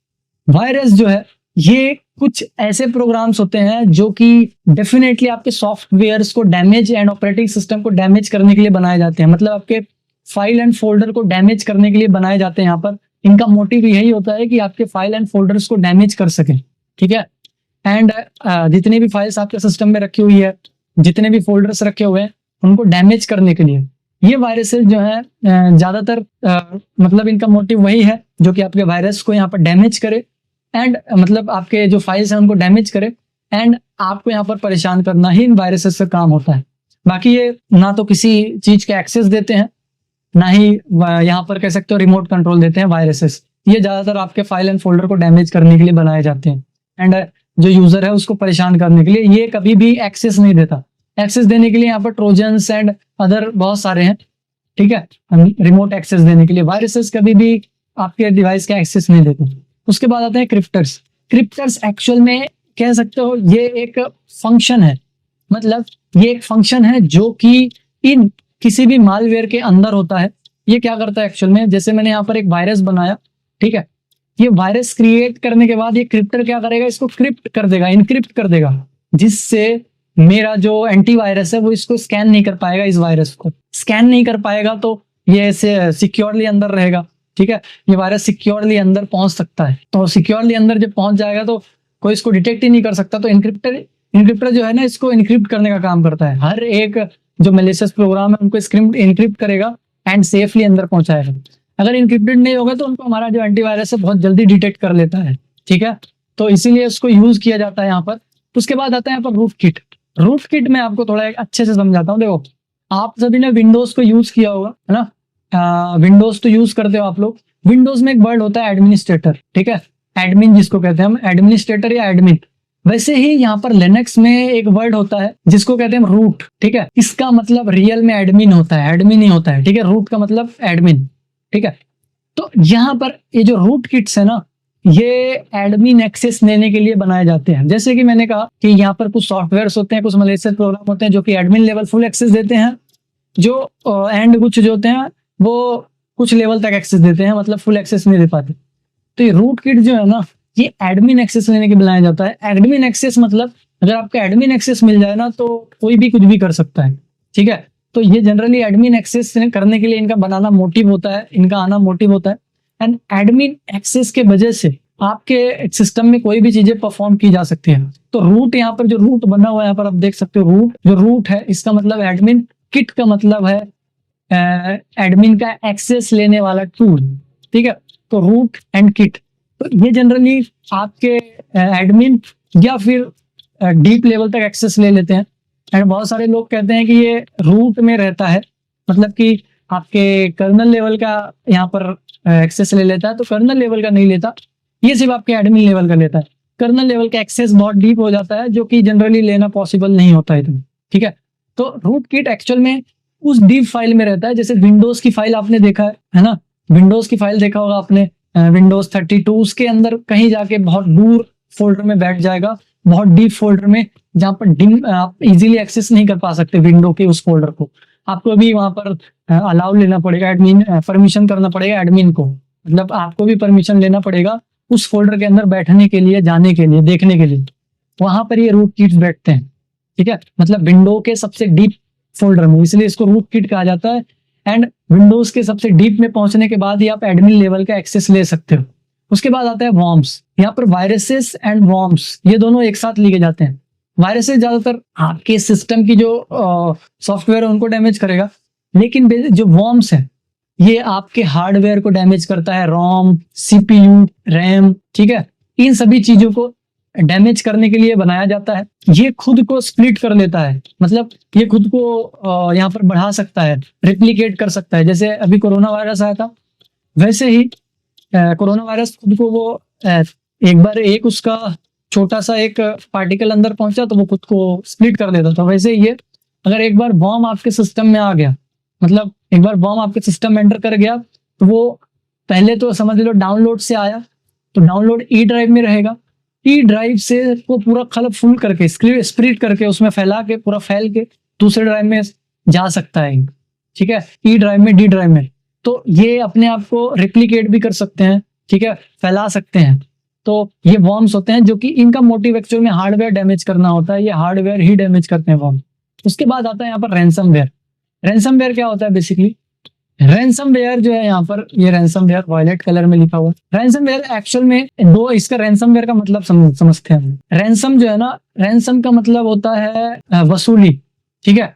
B: वायरस जो है ये कुछ ऐसे प्रोग्राम्स होते हैं जो कि डेफिनेटली आपके सॉफ्टवेयर्स को डैमेज एंड ऑपरेटिंग सिस्टम को डैमेज करने के लिए बनाए जाते हैं, मतलब आपके फाइल एंड फोल्डर को डैमेज करने के लिए बनाए जाते हैं। यहाँ पर इनका मोटिव यही होता है कि आपके फाइल एंड फोल्डर्स को डैमेज कर सकें, ठीक है। एंड जितनी भी फाइल्स आपके सिस्टम में रखी हुई है, जितने भी फोल्डर्स रखे हुए हैं, उनको डैमेज करने के लिए ये वायरसेस जो है ज्यादातर मतलब इनका मोटिव वही है जो कि आपके वायरस को यहाँ पर डैमेज करे एंड मतलब आपके जो फाइल्स हैं उनको डैमेज करे एंड आपको यहाँ पर परेशान करना ही इन वायरसेस से काम होता है। बाकी ये ना तो किसी चीज के एक्सेस देते हैं, ना ही यहाँ पर कह सकते हो रिमोट कंट्रोल देते हैं वायरसेस। ये ज्यादातर आपके फाइल एंड फोल्डर को डैमेज करने के लिए बनाए जाते हैं एंड जो यूजर है उसको परेशान करने के लिए। ये कभी भी एक्सेस नहीं देता। एक्सेस देने के लिए यहाँ पर ट्रोजन्स एंड अदर बहुत सारे हैं, ठीक है, रिमोट एक्सेस देने के लिए। वायरसेस कभी भी आपके डिवाइस का एक्सेस नहीं देते। उसके बाद आते हैं क्रिप्टर्स। क्रिप्टर्स एक्चुअल में कह सकते हो ये एक फंक्शन है, मतलब ये एक फंक्शन है जो कि इन किसी भी मालवेयर के अंदर होता है। ये क्या करता है एक्चुअल में, जैसे मैंने यहाँ पर एक वायरस बनाया, ठीक है, ये वायरस क्रिएट करने के बाद ये क्रिप्टर क्या करेगा, इसको क्रिप्ट कर देगा, इनक्रिप्ट कर देगा, जिससे मेरा जो एंटीवायरस है वो इसको स्कैन नहीं कर पाएगा। इस वायरस को स्कैन नहीं कर पाएगा तो ये सिक्योरली अंदर रहेगा, ठीक है। ये वायरस सिक्योरली अंदर पहुंच सकता है, तो सिक्योरली अंदर जब पहुंच जाएगा तो कोई इसको डिटेक्ट ही नहीं कर सकता। तो इनक्रिप्टर जो है ना, इसको इनक्रिप्ट करने का काम करता है। हर एक जो मैलिशियस प्रोग्राम है उनको इनक्रिप्ट करेगा एंड सेफली अंदर पहुंचाएगा। अगर इनक्रिप्टेड नहीं होगा तो उनको हमारा जो एंटीवायरस है बहुत जल्दी डिटेक्ट कर लेता है, ठीक है। तो इसीलिए उसको यूज किया जाता है यहाँ पर। उसके बाद आता है यहाँ पर रूट किट। रूट किट में आपको थोड़ा अच्छे से समझाता हूँ। देखो, आप सभी ने विंडोज को यूज किया होगा, है ना, विंडोज तो यूज करते हो आप लोग। विंडोज में एक वर्ड होता है एडमिनिस्ट्रेटर, ठीक है, एडमिन जिसको कहते हैं हम, एडमिनिस्ट्रेटर या एडमिन। वैसे ही यहाँ पर लिनक्स में एक वर्ड होता है जिसको कहते हैं रूट, ठीक है। इसका मतलब रियल में एडमिन होता है, एडमिन ही होता है, ठीक है। रूट का मतलब एडमिन, ठीक है। तो यहाँ पर ये जो रूट किट्स है ना, ये एडमिन एक्सेस लेने के लिए बनाए जाते हैं। जैसे कि मैंने कहा कि यहाँ पर कुछ सॉफ्टवेयर्स होते हैं, कुछ मैलिशियस प्रोग्राम होते हैं जो कि एडमिन लेवल फुल एक्सेस देते हैं, जो एंड कुछ जो होते हैं वो कुछ लेवल तक एक्सेस देते हैं, मतलब फुल एक्सेस नहीं दे पाते। तो ये रूट किट जो है ना, ये एडमिन एक्सेस लेने के बनाया जाता है। एडमिन एक्सेस मतलब अगर आपको एडमिन एक्सेस मिल जाए ना तो कोई भी कुछ भी कर सकता है, ठीक है। तो ये जनरली एडमिन एक्सेस करने के लिए इनका बनाना मोटिव होता है, इनका आना मोटिव होता है। एंड एडमिन एक्सेस के वजह से आपके सिस्टम में कोई भी चीजें परफॉर्म की जा सकती है। तो रूट, यहाँ पर जो रूट बना हुआ है यहाँ पर आप देख सकते हो, रूट जो रूट है इसका मतलब एडमिन, किट का मतलब है एडमिन का एक्सेस लेने वाला टूल, ठीक है। तो रूट एंड किट, तो ये जनरली आपके एडमिन या फिर डीप लेवल तक एक्सेस ले लेते हैं। एंड बहुत सारे लोग कहते हैं कि ये रूट में रहता है, मतलब कि आपके कर्नल लेवल का यहाँ पर एक्सेस ले लेता है। तो कर्नल लेवल का नहीं लेता, ये सिर्फ आपके एडमिन लेवल का लेता है। कर्नल लेवल का एक्सेस बहुत डीप हो जाता है जो कि जनरली लेना पॉसिबल नहीं होता है इतना, ठीक है। तो रूट किट एक्चुअल में उस डीप फाइल में रहता है। जैसे विंडोज की फाइल आपने देखा है ना, विंडोज की फाइल देखा होगा आपने, विंडोज 32, उसके अंदर कहीं जाके बहुत दूर फोल्डर में बैठ जाएगा, बहुत डीप फोल्डर में, जहां पर आप इजीली एक्सेस नहीं कर पा सकते विंडो के उस फोल्डर को। आपको अभी वहां पर अलाउ लेना पड़ेगा, एडमिन परमिशन करना पड़ेगा एडमिन को, मतलब आपको भी परमिशन लेना पड़ेगा उस फोल्डर के अंदर बैठने के लिए, जाने के लिए, देखने के लिए। वहां पर ये रूट किट्स बैठते हैं, ठीक है, मतलब विंडो के सबसे डीप फोल्डर में, इसलिए इसको रूट किट कहा जाता है। एंड विंडोज के सबसे डीप में पहुंचने के बाद ही आप एडमिन लेवल का एक्सेस ले सकते हो। उसके बाद आता है वॉर्म्स। यहाँ पर वायरसेस एंड वॉर्म्स ये दोनों एक साथ लिए जाते हैं। वायरसेस ज्यादातर आपके सिस्टम की जो सॉफ्टवेयर है उनको डैमेज करेगा, लेकिन जो वॉर्म्स है ये आपके हार्डवेयर को डैमेज करता है, रोम, सीपीयू, रैम, ठीक है, इन सभी चीजों को डैमेज करने के लिए बनाया जाता है। ये खुद को स्प्लिट कर लेता है, मतलब ये खुद को यहाँ पर बढ़ा सकता है, रिप्लिकेट कर सकता है। जैसे अभी कोरोना वायरस आया था, वैसे ही कोरोना वायरस खुद को वो एक बार एक उसका छोटा सा एक पार्टिकल अंदर पहुंचा तो वो खुद को स्प्लिट कर देता था। वैसे ये अगर एक बार बॉम्ब आपके सिस्टम में आ गया, मतलब एक बार बॉम्ब आपके सिस्टम में एंटर कर गया, तो वो पहले तो समझ लो डाउनलोड से आया, तो डाउनलोड ई ड्राइव में रहेगा, ई ड्राइव से वो पूरा कलरफुल करके स्प्लिट करके उसमें फैला के पूरा फैल के दूसरे ड्राइव में जा सकता है, ठीक है, ई ड्राइव में, डी ड्राइव में। तो ये अपने आप को रिप्लिकेट भी कर सकते हैं, ठीक है, फैला सकते हैं। तो ये वॉर्म्स होते हैं जो कि इनका मोटिव एक्चुअल में हार्डवेयर डैमेज करना होता है, ये हार्डवेयर ही डैमेज करते हैं वॉर्म। उसके बाद आता है यहाँ पर रैंसमवेयर। रैंसमवेयर क्या होता है बेसिकली? रैंसमवेयर जो है यहाँ पर, ये रैंसमवेयर वायलेट कलर में लिखा हुआ है। रैंसमवेयर एक्चुअल में दो, इसका रैंसमवेयर का मतलब समझते हैं। रैंसम जो है ना, रैंसम का मतलब होता है वसूली, ठीक है,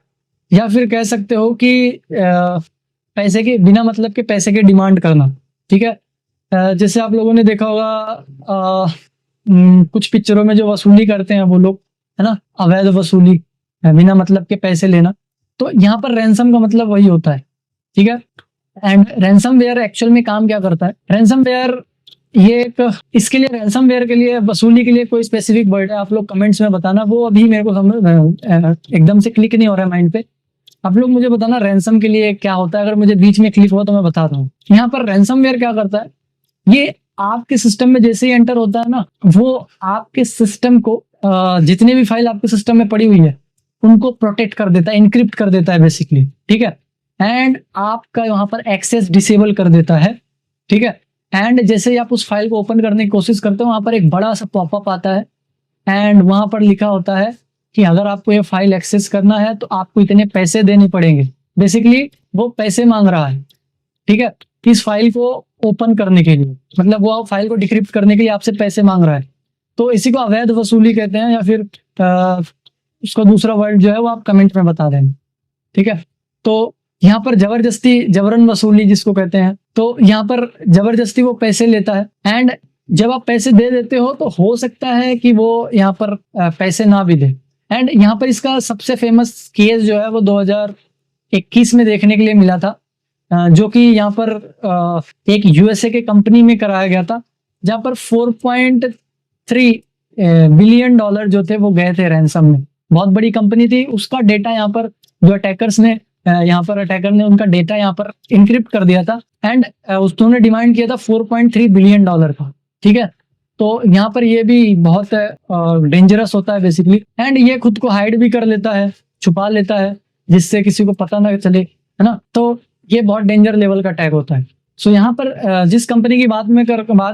B: या फिर कह सकते हो कि पैसे के बिना मतलब के पैसे के डिमांड करना, ठीक है। जैसे आप लोगों ने देखा होगा कुछ पिक्चरों में जो वसूली करते हैं वो लोग, है ना, अवैध वसूली, बिना मतलब के पैसे लेना। तो यहाँ पर रैंसम का मतलब वही होता है, ठीक है। एंड रैंसमवेयर एक्चुअल में काम क्या करता है? रैंसमवेयर ये एक, इसके लिए रैंसमवेयर के लिए वसूली के लिए कोई स्पेसिफिक वर्ड है, आप लोग कमेंट्स में बताना, वो अभी मेरे को समझ एकदम से क्लिक नहीं हो रहा है माइंड पे। आप लोग मुझे बताना रैंसम के लिए क्या होता है, अगर मुझे बीच में क्लिक हुआ तो मैं बताता हूँ। यहाँ पर रैंसमवेयर क्या करता है, ये आपके सिस्टम में जैसे ही एंटर होता है ना, वो आपके सिस्टम को जितने भी फाइल आपके सिस्टम में पड़ी हुई है उनको प्रोटेक्ट कर देता है, इनक्रिप्ट कर देता है बेसिकली, ठीक है। एंड आपका वहां पर एक्सेस डिसेबल कर देता है, ठीक है। एंड जैसे ही आप उस फाइल को ओपन करने की कोशिश करते हो, वहां पर एक बड़ा सा पॉपअप आता है एंड वहां पर लिखा होता है कि अगर आपको ये फाइल एक्सेस करना है तो आपको इतने पैसे देने पड़ेंगे। बेसिकली वो पैसे मांग रहा है, ठीक है, इस फाइल को ओपन करने के लिए, मतलब वो फाइल को डिक्रिप्ट करने के लिए आपसे पैसे मांग रहा है। तो इसी को अवैध वसूली कहते हैं, या फिर उसका दूसरा वर्ड जो है वो आप कमेंट में बता देंगे, ठीक है। तो यहाँ पर जबरदस्ती, जबरन वसूली जिसको कहते हैं, तो यहाँ पर जबरदस्ती वो पैसे लेता है। एंड जब आप पैसे दे देते हो तो हो सकता है कि वो यहाँ पर पैसे ना भी दे। एंड यहाँ पर इसका सबसे फेमस केस जो है वो 2021 में देखने के लिए मिला था, जो कि यहाँ पर एक यूएसए के कंपनी में कराया गया था, जहाँ पर 4.3 बिलियन डॉलर जो थे वो गए थे रैंसम में। बहुत बड़ी कंपनी थी, उसका डेटा यहाँ पर जो अटैकर्स ने, यहाँ पर अटैकर ने उनका डेटा यहाँ पर इनक्रिप्ट कर दिया था। एंड उन्होंने डिमांड किया था 4.3 बिलियन डॉलर का, ठीक है। तो यहाँ पर ये भी बहुत डेंजरस होता है बेसिकली। एंड ये खुद को हाइड भी कर लेता है, छुपा लेता है, जिससे किसी को पता ना चले, है ना। तो ये बहुत डेंजर लेवल का अटैक होता है। सो यहाँ पर जिस कंपनी की बात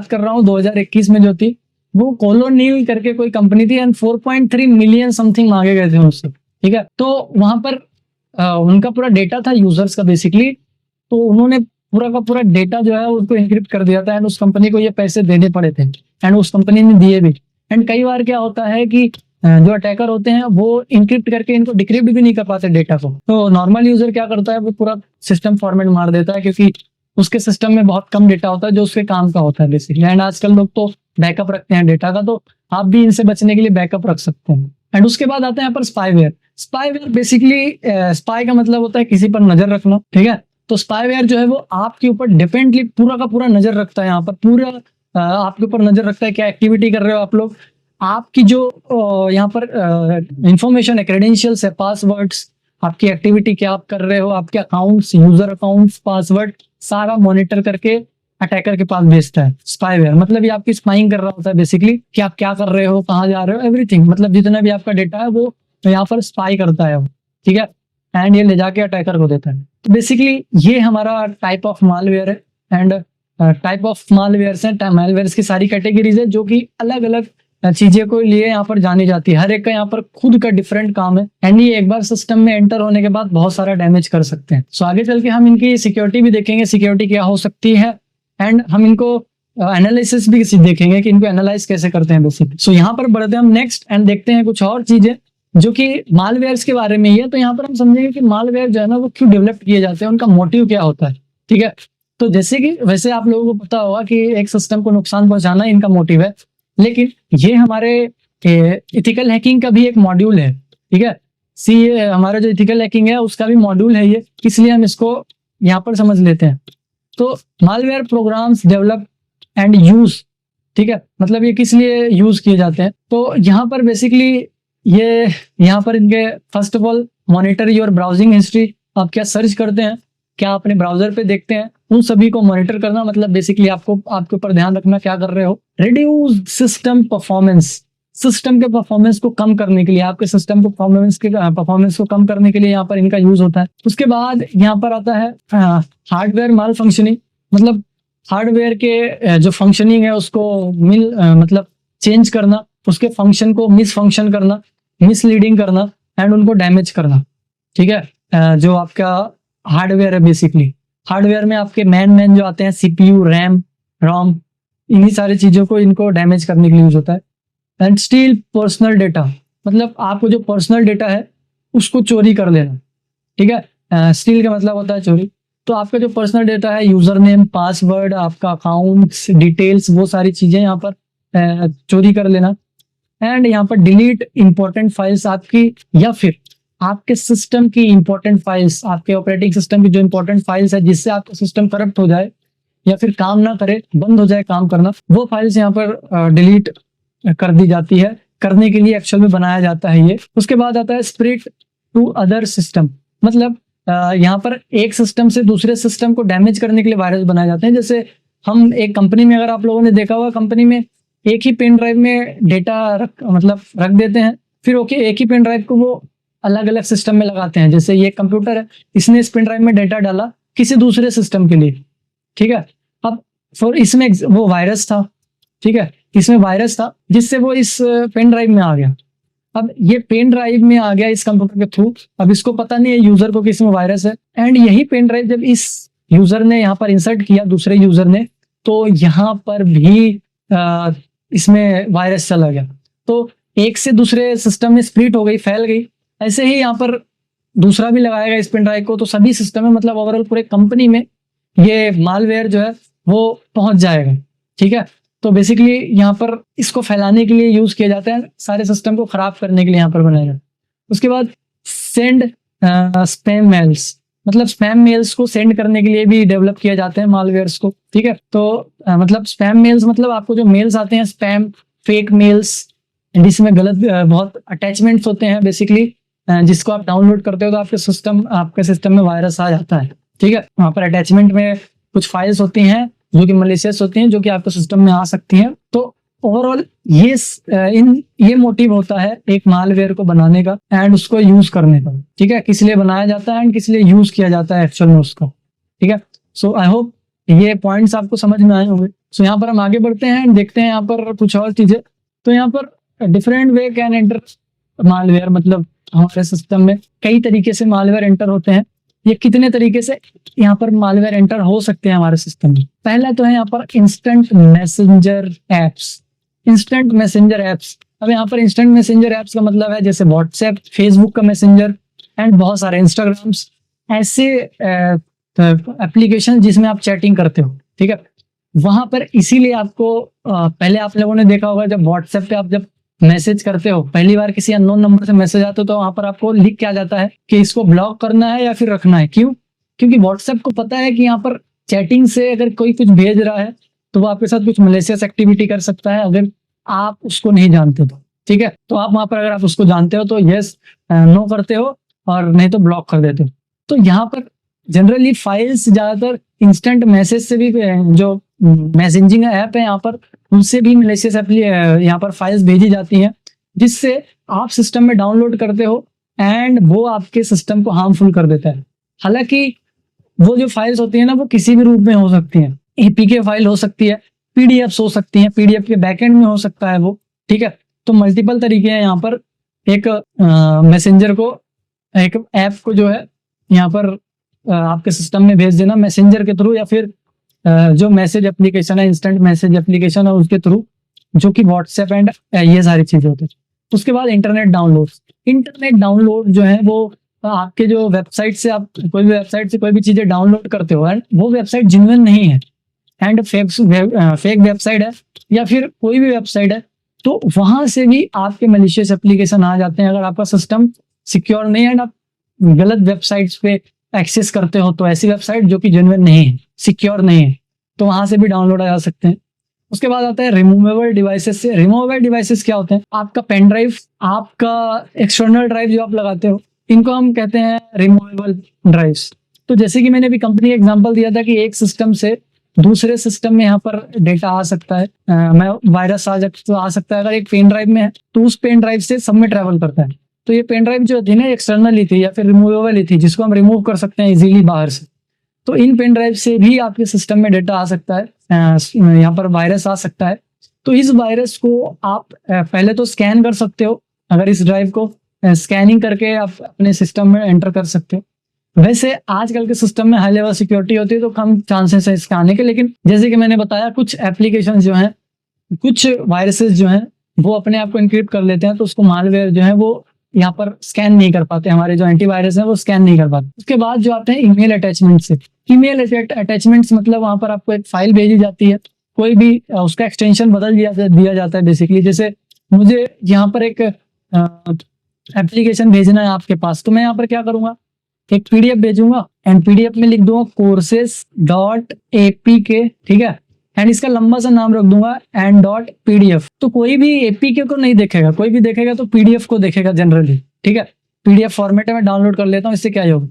B: कर रहा हूँ 2021 में जो थी, वो कोलोनियल करके कोई कंपनी थी, एंड 4.3 मिलियन समथिंग मांगे गए थे उससे, ठीक है। तो वहां पर उनका पूरा डेटा था यूजर्स का बेसिकली, तो उन्होंने पूरा का पूरा डेटा जो है उसको इनक्रिप्ट कर दिया था, एंड उस कंपनी को ये पैसे देने पड़े थे, एंड उस कंपनी ने दिए भी। एंड कई बार क्या होता है कि जो अटैकर होते हैं वो इनक्रिप्ट करके इनको डिक्रिप्ट भी नहीं कर पाते डेटा को। तो नॉर्मल यूजर क्या करता है, वो पूरा सिस्टम फॉर्मेट मार देता है, क्योंकि उसके सिस्टम में बहुत कम डेटा होता है जो उसके काम का होता है बेसिकली। एंड आजकल लोग तो बैकअप रखते हैं डेटा का, तो आप भी इनसे बचने के लिए बैकअप रख सकते हैं। एंड उसके बाद आता है यहाँ पर स्पाईवेयर। स्पाईवेयर बेसिकली, स्पाई का मतलब होता है किसी पर नजर रखना, ठीक है। तो स्पाईवेयर जो है वो आपके ऊपर डिपेंडली पूरा का पूरा नजर रखता है, यहाँ पर पूरा आपके ऊपर नजर रखता है, क्या एक्टिविटी कर रहे हो आप लोग, आपकी जो यहाँ पर इंफॉर्मेशन है, क्रेडेंशियल्स है, पासवर्ड्स, आपकी एक्टिविटी क्या आप कर रहे हो, आपके अकाउंट्स, यूजर अकाउंट्स, पासवर्ड, सारा मॉनिटर करके अटैकर के पास भेजता है स्पाईवेयर। मतलब ये आपकी स्पाइंग कर रहा होता है बेसिकली, कि आप क्या कर रहे हो, कहाँ जा रहे हो, एवरीथिंग, मतलब जितना भी आपका डेटा है वो यहाँ पर स्पाई करता है वो, ठीक है। एंड ये ले जाके अटैकर को देता है। तो बेसिकली ये हमारा टाइप ऑफ मालवेयर है। एंड टाइप ऑफ मालवेयर्स हैं, मालवेयर्स की सारी कैटेगरीज है, जो कि अलग अलग चीजें को लिए यहाँ पर जानी जाती है। हर एक का यहाँ पर खुद का डिफरेंट काम है, एंड ये एक बार सिस्टम में एंटर होने के बाद बहुत सारा डैमेज कर सकते हैं। सो आगे चल के हम इनकी सिक्योरिटी भी देखेंगे, सिक्योरिटी क्या हो सकती है, एंड हम इनको एनालिसिस भी देखेंगे कि इनको एनालाइज कैसे करते हैं बेसिकली। सो यहाँ पर बढ़ते हैं हम नेक्स्ट एंड देखते हैं कुछ और चीजें जो कि मालवेयर्स के बारे में ही है। तो यहाँ पर हम समझेंगे कि मालवेयर जो है ना वो क्यों डेवलप किए जाते हैं, उनका मोटिव क्या होता है। ठीक है। तो जैसे कि वैसे आप लोगों को पता होगा कि एक सिस्टम को नुकसान पहुंचाना इनका मोटिव है, लेकिन ये हमारे इथिकल हैकिंग का भी एक मॉड्यूल है। ठीक है, हमारा जो इथिकल हैकिंग है उसका भी मॉड्यूल है ये, इसलिए हम इसको यहाँ पर समझ लेते हैं। तो malware programs develop and use, ठीक है, मतलब ये किस लिए यूज किए जाते हैं। तो यहाँ पर बेसिकली ये यहाँ पर इनके first of all monitor your browsing history, आप क्या सर्च करते हैं, क्या अपने ब्राउजर पे देखते हैं, उन सभी को मॉनिटर करना, मतलब बेसिकली आपको आपके ऊपर ध्यान रखना क्या कर रहे हो। रिड्यूस सिस्टम परफॉर्मेंस, सिस्टम के परफॉर्मेंस को कम करने के लिए, आपके सिस्टम को परफॉर्मेंस को कम करने के लिए यहाँ पर इनका यूज होता है। उसके बाद यहाँ पर आता है हार्डवेयर माल फंक्शनिंग, मतलब हार्डवेयर के जो फंक्शनिंग है उसको मतलब चेंज करना, उसके फंक्शन को मिस फंक्शन करना, मिसलीडिंग करना एंड उनको डैमेज करना। ठीक है, जो आपका हार्डवेयर है, बेसिकली हार्डवेयर में आपके मैन जो आते हैं, सीपीयू, रैम, रोम, इन्हीं सारी चीजों को इनको डैमेज करने के लिए यूज होता है। एंड स्टील पर्सनल डेटा, मतलब आपको जो पर्सनल डेटा है उसको चोरी कर लेना। ठीक है, स्टील का मतलब होता है चोरी। तो आपका जो पर्सनल डेटा है, यूजर नेम, पासवर्ड, आपका अकाउंट्स डिटेल्स, वो सारी चीजें यहाँ पर चोरी कर लेना। एंड यहाँ पर डिलीट इंपॉर्टेंट फाइल्स आपकी, या फिर आपके सिस्टम की इंपॉर्टेंट फाइल्स, आपके ऑपरेटिंग सिस्टम की जो इंपॉर्टेंट फाइल्स है जिससे आपका सिस्टम करप्ट हो जाए या फिर काम ना करे, बंद हो जाए काम करना, वो फाइल्स यहाँ पर डिलीट कर दी जाती है, करने के लिए एक्चुअल में बनाया जाता है ये। उसके बाद आता है स्प्रेड टू अदर सिस्टम, मतलब यहाँ पर एक सिस्टम से दूसरे सिस्टम को डैमेज करने के लिए वायरस बनाए जाते हैं। जैसे हम एक कंपनी में, अगर आप लोगों ने देखा होगा, कंपनी में एक ही पेन ड्राइव में डेटा रख देते हैं, फिर ओके एक ही पेन ड्राइव को वो अलग अलग सिस्टम में लगाते हैं। जैसे ये कंप्यूटर है, इसने इस पेन ड्राइव में डेटा डाला किसी दूसरे सिस्टम के लिए, ठीक है। अब फॉर इसमें वो वायरस था, ठीक है, इसमें वायरस था जिससे वो इस पेन ड्राइव में आ गया। अब ये पेन ड्राइव में आ गया इस कंप्यूटर के थ्रू, अब इसको पता नहीं है यूजर को कि इसमें वायरस है, एंड यही पेन ड्राइव जब इस यूजर ने यहाँ पर इंसर्ट किया, दूसरे यूजर ने, तो यहाँ पर भी इसमें वायरस चला गया। तो एक से दूसरे सिस्टम में स्प्लिट हो गई, फैल गई। ऐसे ही यहाँ पर दूसरा भी लगाया गया इस पेन ड्राइव को, तो सभी सिस्टम में, मतलब ओवरऑल पूरे कंपनी में ये मालवेयर जो है वो पहुंच जाएगा। ठीक है, तो बेसिकली यहाँ पर इसको फैलाने के लिए यूज किया जाता है, सारे सिस्टम को खराब करने के लिए यहाँ पर बनाया जाता है। उसके बाद सेंड स्पैम मेल्स, मतलब स्पैम मेल्स को सेंड करने के लिए भी डेवलप किया जाते हैं मालवेयर्स को। ठीक है, तो मतलब स्पैम मेल्स, मतलब आपको जो मेल्स आते हैं स्पैम, फेक मेल्स, जिसमें गलत बहुत अटैचमेंट्स होते हैं बेसिकली, जिसको आप डाउनलोड करते हो तो आपके सिस्टम में वायरस आ जाता है। ठीक है, वहाँ पर अटैचमेंट में कुछ फाइल्स होती हैं जो कि मलिशियस होती हैं, जो कि आपके सिस्टम में आ सकती हैं। तो ओवरऑल ये मोटिव होता है एक मालवेयर को बनाने का एंड उसको यूज करने का। ठीक है, किस लिए बनाया जाता है एंड किस लिए यूज किया जाता है एक्चुअल में उसका। ठीक है, सो आई होप ये पॉइंट्स आपको समझ में आए होंगे। सो यहाँ पर हम आगे बढ़ते हैं, देखते हैं यहाँ पर कुछ और चीजें। तो यहाँ पर different way can enter malware, मतलब हमारे सिस्टम में कई तरीके से मालवेयर एंटर होते हैं। ये कितने तरीके से यहाँ पर मालवेयर एंटर हो सकते हैं हमारे सिस्टम में। पहला तो है यहाँ पर instant messenger apps. Instant messenger apps, अब यहाँ पर इंस्टेंट मैसेंजर एप्स का मतलब है जैसे व्हाट्सएप, फेसबुक का मैसेंजर एंड बहुत सारे इंस्टाग्राम्स, ऐसे एप्लीकेशन जिसमें आप चैटिंग करते हो। ठीक है, वहां पर इसीलिए आपको पहले आप लोगों ने देखा होगा, जब व्हाट्सएप पे आप जब मैसेज करते हो, पहली बार किसी अननोन नंबर से मैसेज आता है, तो वहां पर आपको लिख के आ जाता है कि इसको ब्लॉक करना है या फिर रखना है। क्यों? क्योंकि व्हाट्सएप को पता है कि यहाँ पर चैटिंग से अगर कोई कुछ भेज रहा है तो वो आपके साथ कुछ मलेशियस एक्टिविटी कर सकता है, अगर आप उसको नहीं जानते तो। ठीक है, तो आप वहां पर अगर आप उसको जानते हो तो यस नो करते हो, और नहीं तो ब्लॉक कर देते हो। तो यहाँ पर जनरली फाइल्स ज्यादातर इंस्टेंट मैसेज से भी, जो मैसेजिंग ऐप है यहाँ पर, उनसे भी मलेशियस यहाँ पर फाइल्स भेजी जाती हैं, जिससे आप सिस्टम में डाउनलोड करते हो एंड वो आपके सिस्टम को हार्मफुल कर देता है। हालांकि वो जो फाइल्स होती है ना, वो किसी भी रूप में हो सकती हैं। एपीके फाइल हो सकती है, पीडीएफ हो सकती है, पीडीएफ के बैकएंड में हो सकता है वो। ठीक है, तो मल्टीपल तरीके हैं यहाँ पर एक मैसेंजर को, एक ऐप को जो है यहाँ पर आपके सिस्टम में भेज देना मैसेंजर के थ्रू, या फिर जो मैसेज एप्लीकेशन है, इंस्टेंट मैसेज एप्लीकेशन है, उसके थ्रू, जो कि व्हाट्सएप एंड ये सारी चीजें होती है। उसके बाद इंटरनेट डाउनलोड जो है वो आपके जो वेबसाइट से आप कोई भी वेबसाइट से कोई भी चीजें डाउनलोड करते हो एंड वो वेबसाइट जेन्युइन नहीं है एंड फेक वेबसाइट है या फिर कोई भी वेबसाइट है, तो वहां से भी आपके मलिशियस एप्लीकेशन आ जाते हैं। अगर आपका सिस्टम सिक्योर नहीं है एंड आप गलत वेबसाइट्स पे एक्सेस करते हो, तो ऐसी वेबसाइट जो कि जेन्युइन नहीं है, सिक्योर नहीं है, तो वहां से भी डाउनलोड आ जा सकते हैं। उसके बाद आता है रिमूवेबल डिवाइसेस से। रिमूवेबल डिवाइसेस क्या होते हैं? आपका पेन ड्राइव, आपका एक्सटर्नल ड्राइव जो आप लगाते हो, इनको हम कहते हैं रिमूवेबल ड्राइव्स। तो जैसे कि मैंने अभी कंपनी का एग्जांपल दिया था कि एक सिस्टम से दूसरे सिस्टम में यहाँ पर डेटा आ सकता है, मैं वायरस आ सकता है। अगर एक पेन ड्राइव में है तो उस पेन ड्राइव से सब में ट्रैवल करता है। तो ये पेन ड्राइव जो थी ना, एक्सटर्नली थी या फिर रिमूवेबल ही थी, जिसको हम रिमूव कर सकते हैं इजीली बाहर से। तो इन पेन ड्राइव से भी आपके सिस्टम में डेटा आ सकता है, यहाँ पर वायरस आ सकता है। तो इस वायरस को आप पहले तो स्कैन कर सकते हो। अगर इस ड्राइव को स्कैनिंग करके आप अपने सिस्टम में एंटर कर सकते हो। वैसे आजकल के सिस्टम में हाई लेवल सिक्योरिटी होती है तो कम चांसेस है इसके आने के, लेकिन जैसे कि मैंने बताया कुछ एप्लीकेशन जो हैं, कुछ वायरसेस जो हैं वो अपने आप को इनक्रिप्ट कर लेते हैं, तो उसको मालवेयर जो है वो यहाँ पर स्कैन नहीं कर पाते, हमारे जो एंटीवायरस है वो स्कैन नहीं कर पाते। उसके बाद जो आते हैं ईमेल अटैचमेंट से। ईमेल अटैचमेंट्स मतलब वहां पर आपको एक फाइल भेजी जाती है, कोई भी उसका एक्सटेंशन बदल दिया जाता है बेसिकली। जैसे मुझे यहाँ पर एक एप्लीकेशन भेजना है आपके पास, तो मैं यहाँ पर क्या करूंगा, एक पीडीएफ भेजूंगा एंड पीडीएफ में लिख दूंगा courses.apk, ठीक है, एंड इसका लंबा सा नाम रख दूंगा and.pdf। तो कोई भी एपीके को नहीं देखेगा, कोई भी देखेगा तो पीडीएफ को देखेगा जनरली, ठीक है। पीडीएफ फॉर्मेट में डाउनलोड कर लेता हूँ, इससे क्या होगा,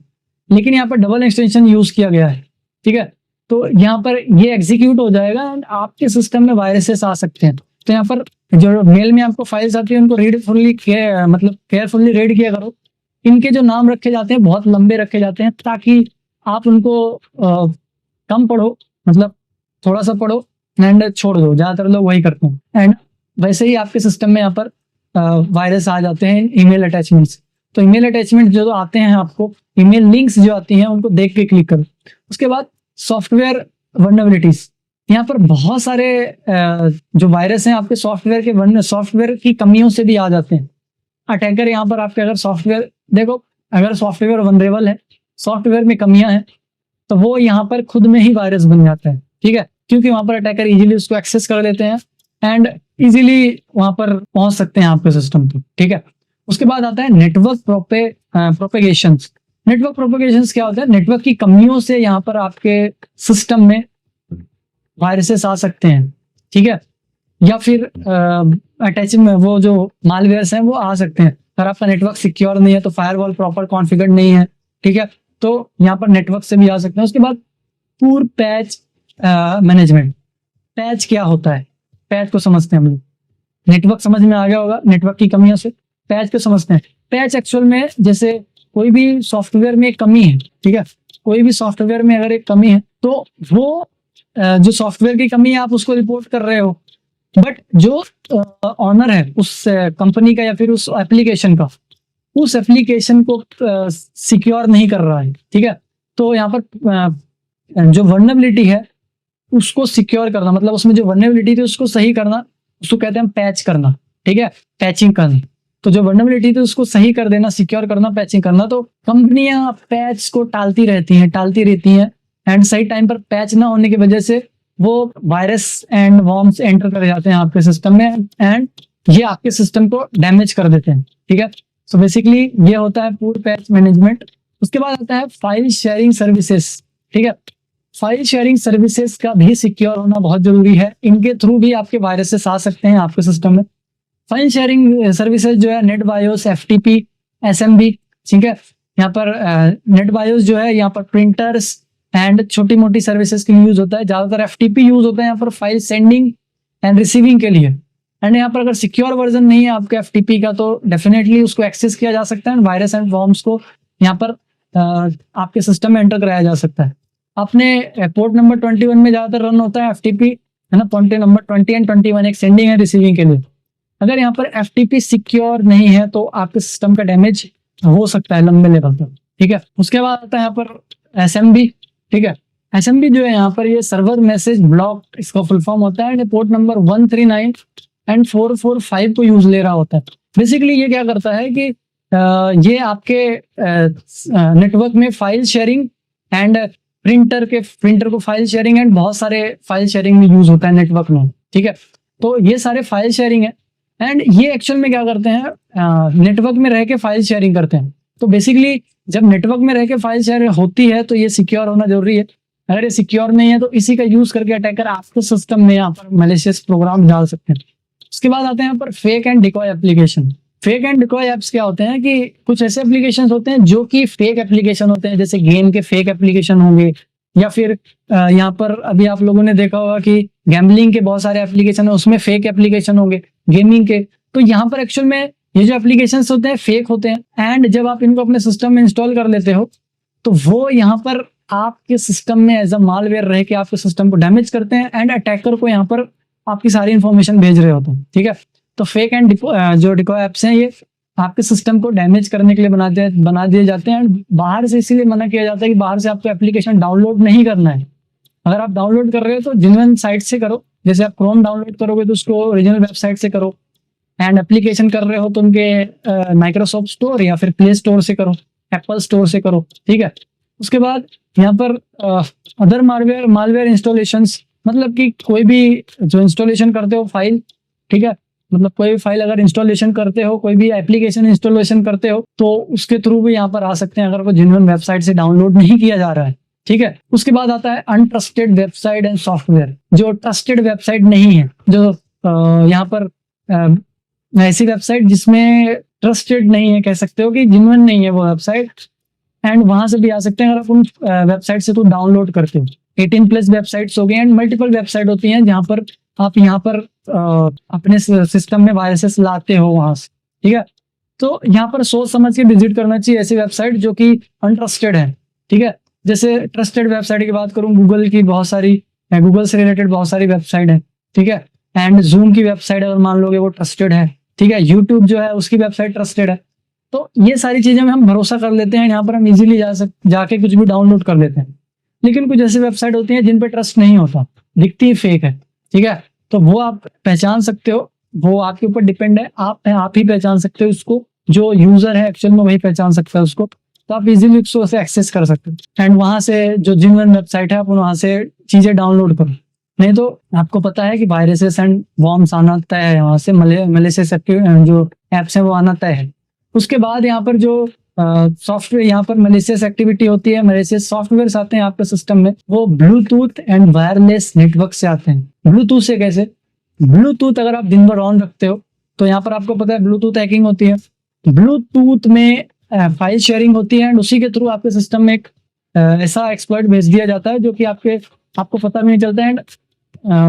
B: लेकिन यहाँ पर डबल एक्सटेंशन यूज किया गया है, ठीक है। तो यहाँ पर ये एग्जीक्यूट हो जाएगा एंड आपके सिस्टम में वायरसेस आ सकते हैं। तो यहाँ पर जो मेल में आपको फाइल्स आती है उनको केयरफुली रीड किया करो। इनके जो नाम रखे जाते हैं बहुत लंबे रखे जाते हैं, ताकि आप उनको कम पढ़ो, मतलब थोड़ा सा पढ़ो एंड छोड़ दो। ज्यादातर लोग वही करते हैं एंड वैसे ही आपके सिस्टम में यहाँ पर वायरस आ जाते हैं ईमेल अटैचमेंट से। तो ईमेल अटैचमेंट जो आते हैं, आपको ईमेल लिंक्स जो आती हैं उनको देख के क्लिक करो। उसके बाद सॉफ्टवेयर वल्नरेबिलिटीज। यहाँ पर बहुत सारे जो वायरस हैं आपके सॉफ्टवेयर की कमियों से भी आ जाते हैं। अटैकर यहाँ पर आपके अगर सॉफ्टवेयर देखो, अगर सॉफ्टवेयर वनरेबल है, सॉफ्टवेयर में कमियां हैं, तो वो यहाँ पर खुद में ही वायरस बन जाता है, ठीक है, क्योंकि वहां पर अटैकर इजीली उसको एक्सेस कर लेते हैं एंड इजीली वहां पर पहुंच सकते हैं आपके सिस्टम तक, ठीक है। उसके बाद आता है नेटवर्क प्रोपेगेशंस। नेटवर्क प्रोपेगेशंस क्या होता है? नेटवर्क की कमियों से यहाँ पर आपके सिस्टम में वायरसेस आ सकते हैं, ठीक है, या फिर अटैचमेंट वो जो मालवेयर्स हैं वो आ सकते हैं। अगर आपका नेटवर्क सिक्योर नहीं है तो फायरवॉल प्रॉपर कॉन्फ़िगर्ड नहीं है, ठीक है, तो यहाँ पर नेटवर्क से भी आ सकते हैं। उसके बाद पूर पैच मैनेजमेंट। पैच क्या होता है? पैच को समझते हैं हम लोग। नेटवर्क समझ में आ गया होगा, नेटवर्क की कमियों से पैच को समझते हैं। पैच एक्चुअल में जैसे कोई भी सॉफ्टवेयर में एक कमी है, ठीक है, कोई भी सॉफ्टवेयर में अगर एक कमी है तो वो जो सॉफ्टवेयर की कमी है आप उसको रिपोर्ट कर रहे हो, बट जो ऑनर है उस कंपनी का या फिर उस एप्लीकेशन का, उस एप्लीकेशन को सिक्योर नहीं कर रहा है, ठीक है। तो यहाँ पर जो वल्नरेबिलिटी है उसको सिक्योर करना, मतलब उसमें जो वल्नरेबिलिटी थी उसको सही करना, उसको कहते हैं पैच करना, ठीक है, पैचिंग करना। तो जो वल्नरेबिलिटी थी उसको सही कर देना, सिक्योर करना, पैचिंग करना। तो कंपनियां पैच को टालती रहती हैं एंड सही टाइम पर पैच ना होने की वजह से वो वायरस एंड वॉर्म्स एंटर कर जाते हैं आपके सिस्टम में एंड ये आपके सिस्टम को डैमेज कर देते हैं, ठीक है। सो बेसिकली ये होता है पूर पैच मैनेजमेंट। उसके बाद आता है फाइल शेयरिंग सर्विसेज, ठीक है। फाइल शेयरिंग सर्विसेज का भी सिक्योर होना बहुत जरूरी है, इनके थ्रू भी आपके वायरसेस आ सकते हैं आपके सिस्टम में। फाइल शेयरिंग सर्विसेज जो है नेटबायोस, एफटीपी, एसएमबी, ठीक है। यहाँ पर नेटबायोस जो है यहाँ पर प्रिंटर्स एंड छोटी मोटी सर्विसेज के लिए यूज होता है। ज्यादातर एफटीपी यूज होता है यहाँ पर फाइल सेंडिंग एंड रिसीविंग के लिए। एंड यहाँ पर अगर सिक्योर वर्जन नहीं है आपके एफटीपी का तो डेफिनेटली उसको एक्सेस किया जा सकता है, वायरस एंड वॉर्म्स को यहाँ पर आपके सिस्टम में एंटर कराया जा सकता है। अपने पोर्ट नंबर 21 में ज्यादातर रन होता है एफटीपी, है ना, पोर्ट नंबर 20 एंड 21 एक सेंडिंग एंड रिसीविंग के लिए। अगर यहाँ पर एफटीपी सिक्योर नहीं है तो आपके सिस्टम का डैमेज हो सकता है लंबे लेवल पर, ठीक है। उसके बाद आता है यहाँ पर एसएमबी, ठीक है। एसएमबी जो है यहाँ पर ये सर्वर मैसेज ब्लॉक, इसका फुल फॉर्म होता है, पोर्ट नंबर 139 एंड 445 को यूज ले रहा होता है। बेसिकली ये क्या करता है कि ये आपके नेटवर्क में फाइल शेयरिंग एंड प्रिंटर को फाइल शेयरिंग एंड बहुत सारे फाइल शेयरिंग में यूज होता है नेटवर्क में, ठीक है। तो ये सारे फाइल शेयरिंग है एंड ये एक्चुअल में क्या करते हैं, नेटवर्क में रह के फाइल शेयरिंग करते हैं। तो बेसिकली जब नेटवर्क में रह के फाइल शेयर होती है तो ये सिक्योर होना जरूरी है। अगर ये सिक्योर नहीं है तो इसी का यूज करके अटैकर आपके सिस्टम में यहाँ पर मैलिशियस प्रोग्राम डाल सकते हैं। उसके बाद आते हैं यहाँ पर fake and decoy application. Fake and decoy apps क्या होते हैं कि कुछ ऐसे एप्लीकेशन होते हैं जो कि फेक एप्लीकेशन होते हैं, जैसे गेम के फेक एप्लीकेशन होंगे, या फिर यहाँ पर अभी आप लोगों ने देखा होगा कि गैम्बलिंग के बहुत सारे एप्लीकेशन है, उसमें फेक एप्लीकेशन होंगे गेमिंग के। तो यहाँ पर एक्चुअल में ये जो एप्लीकेशंस होते हैं फेक होते हैं एंड जब आप इनको अपने सिस्टम में इंस्टॉल कर लेते हो तो वो यहाँ पर आपके सिस्टम में एज अ मालवेयर रह के आपके सिस्टम को डैमेज करते हैं एंड अटैकर को यहाँ पर आपकी सारी इंफॉर्मेशन भेज रहे होते हैं, ठीक है। तो फेक एंड जो डिकॉय एप्स हैं ये आपके सिस्टम को डैमेज करने के लिए बना दिए जाते हैं एंड बाहर से इसीलिए मना किया जाता है कि बाहर से आपको एप्लीकेशन डाउनलोड नहीं करना है। अगर आप डाउनलोड कर रहे हो तो जेन्युइन साइट से करो, जैसे आप क्रोम डाउनलोड करोगे तो उसको ओरिजिनल वेबसाइट से करो, एंड एप्लीकेशन कर रहे हो तो उनके माइक्रोसॉफ्ट स्टोर या फिर प्ले स्टोर से करो, एप्पल स्टोर से करो, ठीक है। उसके बाद यहाँ पर अदर मालवेयर इंस्टॉलेशंस, मतलब कि कोई भी जो इंस्टॉलेशन करते हो फाइल, ठीक है, मतलब कोई भी फाइल अगर इंस्टॉलेशन करते हो, कोई भी एप्लीकेशन इंस्टॉलेशन करते हो तो उसके थ्रू भी यहाँ पर आ सकते हैं अगर वो जेन्युइन वेबसाइट से डाउनलोड नहीं किया जा रहा है, ठीक है। उसके बाद आता है अनट्रस्टेड वेबसाइट एंड सॉफ्टवेयर। जो ट्रस्टेड वेबसाइट नहीं है, जो यहाँ पर ऐसी वेबसाइट जिसमें ट्रस्टेड नहीं है, कह सकते हो कि जेन्युइन नहीं है वो वेबसाइट, एंड वहां से भी आ सकते हैं अगर आप उन वेबसाइट से तो डाउनलोड करते हो। 18+ वेबसाइट्स हो गए एंड मल्टीपल वेबसाइट होती हैं जहां पर आप यहाँ पर अपने सिस्टम में वायरसेस लाते हो वहां से, ठीक है। तो यहाँ पर सोच समझ के विजिट करना चाहिए ऐसी वेबसाइट जो कि अनट्रस्टेड है, ठीक है। जैसे ट्रस्टेड वेबसाइट की बात करूँ, गूगल की बहुत सारी, गूगल से रिलेटेड बहुत सारी वेबसाइट है, ठीक है। एंड जूम की वेबसाइट अगर मान लोगे वो ट्रस्टेड है, ठीक है। यूट्यूब जो है उसकी वेबसाइट ट्रस्टेड है। तो ये सारी चीजें में हम भरोसा कर लेते हैं, यहाँ पर हम इजीली जाके कुछ भी डाउनलोड कर लेते हैं। लेकिन कुछ ऐसी वेबसाइट होती हैं जिन पे ट्रस्ट नहीं होता, दिखती ही फेक है, ठीक है। तो वो आप पहचान सकते हो, वो आपके ऊपर डिपेंड है, आप ही पहचान सकते हो उसको, जो यूजर है एक्चुअल में वही पहचान सकता है उसको। तो आप इजीली उसको एक्सेस कर सकते हो एंड वहां से जो जेन्युइन वेबसाइट है आप वहां से चीजें डाउनलोड करो। नहीं तो आपको पता है कि वायरसेस एंड वॉर्म्स आना तय है, वहां से मैलिशियस जो एप्स है वो आना तय है। उसके बाद यहाँ पर जो सॉफ्टवेयर, यहाँ पर मैलिशियस एक्टिविटी होती है, मैलिशियस सॉफ्टवेयर आते हैं आपके सिस्टम में, वो ब्लूटूथ एंड वायरलेस नेटवर्क से आते हैं। ब्लूटूथ से कैसे? ब्लूटूथ अगर आप दिन भर ऑन रखते हो तो यहाँ पर आपको पता है ब्लूटूथ हैकिंग होती है। ब्लूटूथ में फाइल शेयरिंग होती है एंड उसी के थ्रू आपके सिस्टम में एक ऐसा एक्सप्लॉइट भेज दिया जाता है जो कि आपको पता भी नहीं चलता है,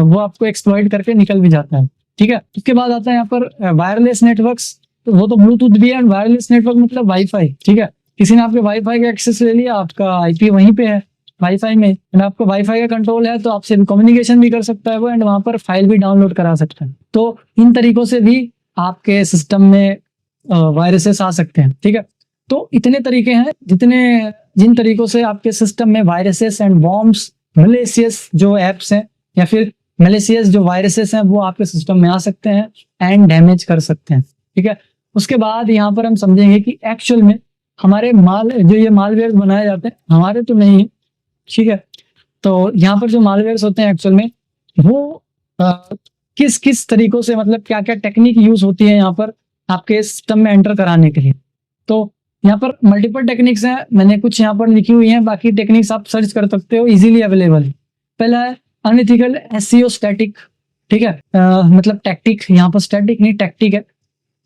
B: वो आपको एक्सप्लॉइट करके निकल भी जाता है, ठीक है। उसके बाद आता है यहाँ पर वायरलेस नेटवर्क्स। तो वो तो ब्लूटूथ भी है एंड वायरलेस नेटवर्क मतलब वाईफाई, ठीक है। किसी ने आपके वाईफाई का एक्सेस ले लिया, आपका आईपी वहीं पे है वाईफाई में एंड आपको वाईफाई का कंट्रोल है तो आपसे कम्युनिकेशन भी कर सकता है वो एंड वहां पर फाइल भी डाउनलोड करा सकता है। तो इन तरीकों से भी आपके सिस्टम में वायरसेस आ सकते हैं, ठीक है। तो इतने तरीके हैं जिन तरीकों से आपके सिस्टम में वायरसेस एंड वॉर्म्स, मैलिशियस जो एप्स हैं या फिर मैलिशियस जो वायरसेस हैं वो आपके सिस्टम में आ सकते हैं एंड डैमेज कर सकते हैं, ठीक है। उसके बाद यहाँ पर हम समझेंगे कि एक्चुअल में हमारे ये मालवेयर बनाए जाते हैं, हमारे तो नहीं है, ठीक है। तो यहाँ पर जो मालवेयर्स होते हैं एक्चुअल में वो किस किस तरीकों से, मतलब क्या क्या टेक्निक यूज होती है यहाँ पर आपके सिस्टम में एंटर कराने के लिए। तो यहाँ पर मल्टीपल टेक्निक्स हैं, मैंने कुछ यहाँ पर लिखी हुई हैं, बाकी टेक्निक्स आप सर्च कर सकते हो, इजीली अवेलेबल है। पहला है अनएथिकल एसईओ स्टैटिक, ठीक है, मतलब टैक्टिक, यहाँ पर स्टैटिक नहीं टैक्टिक है।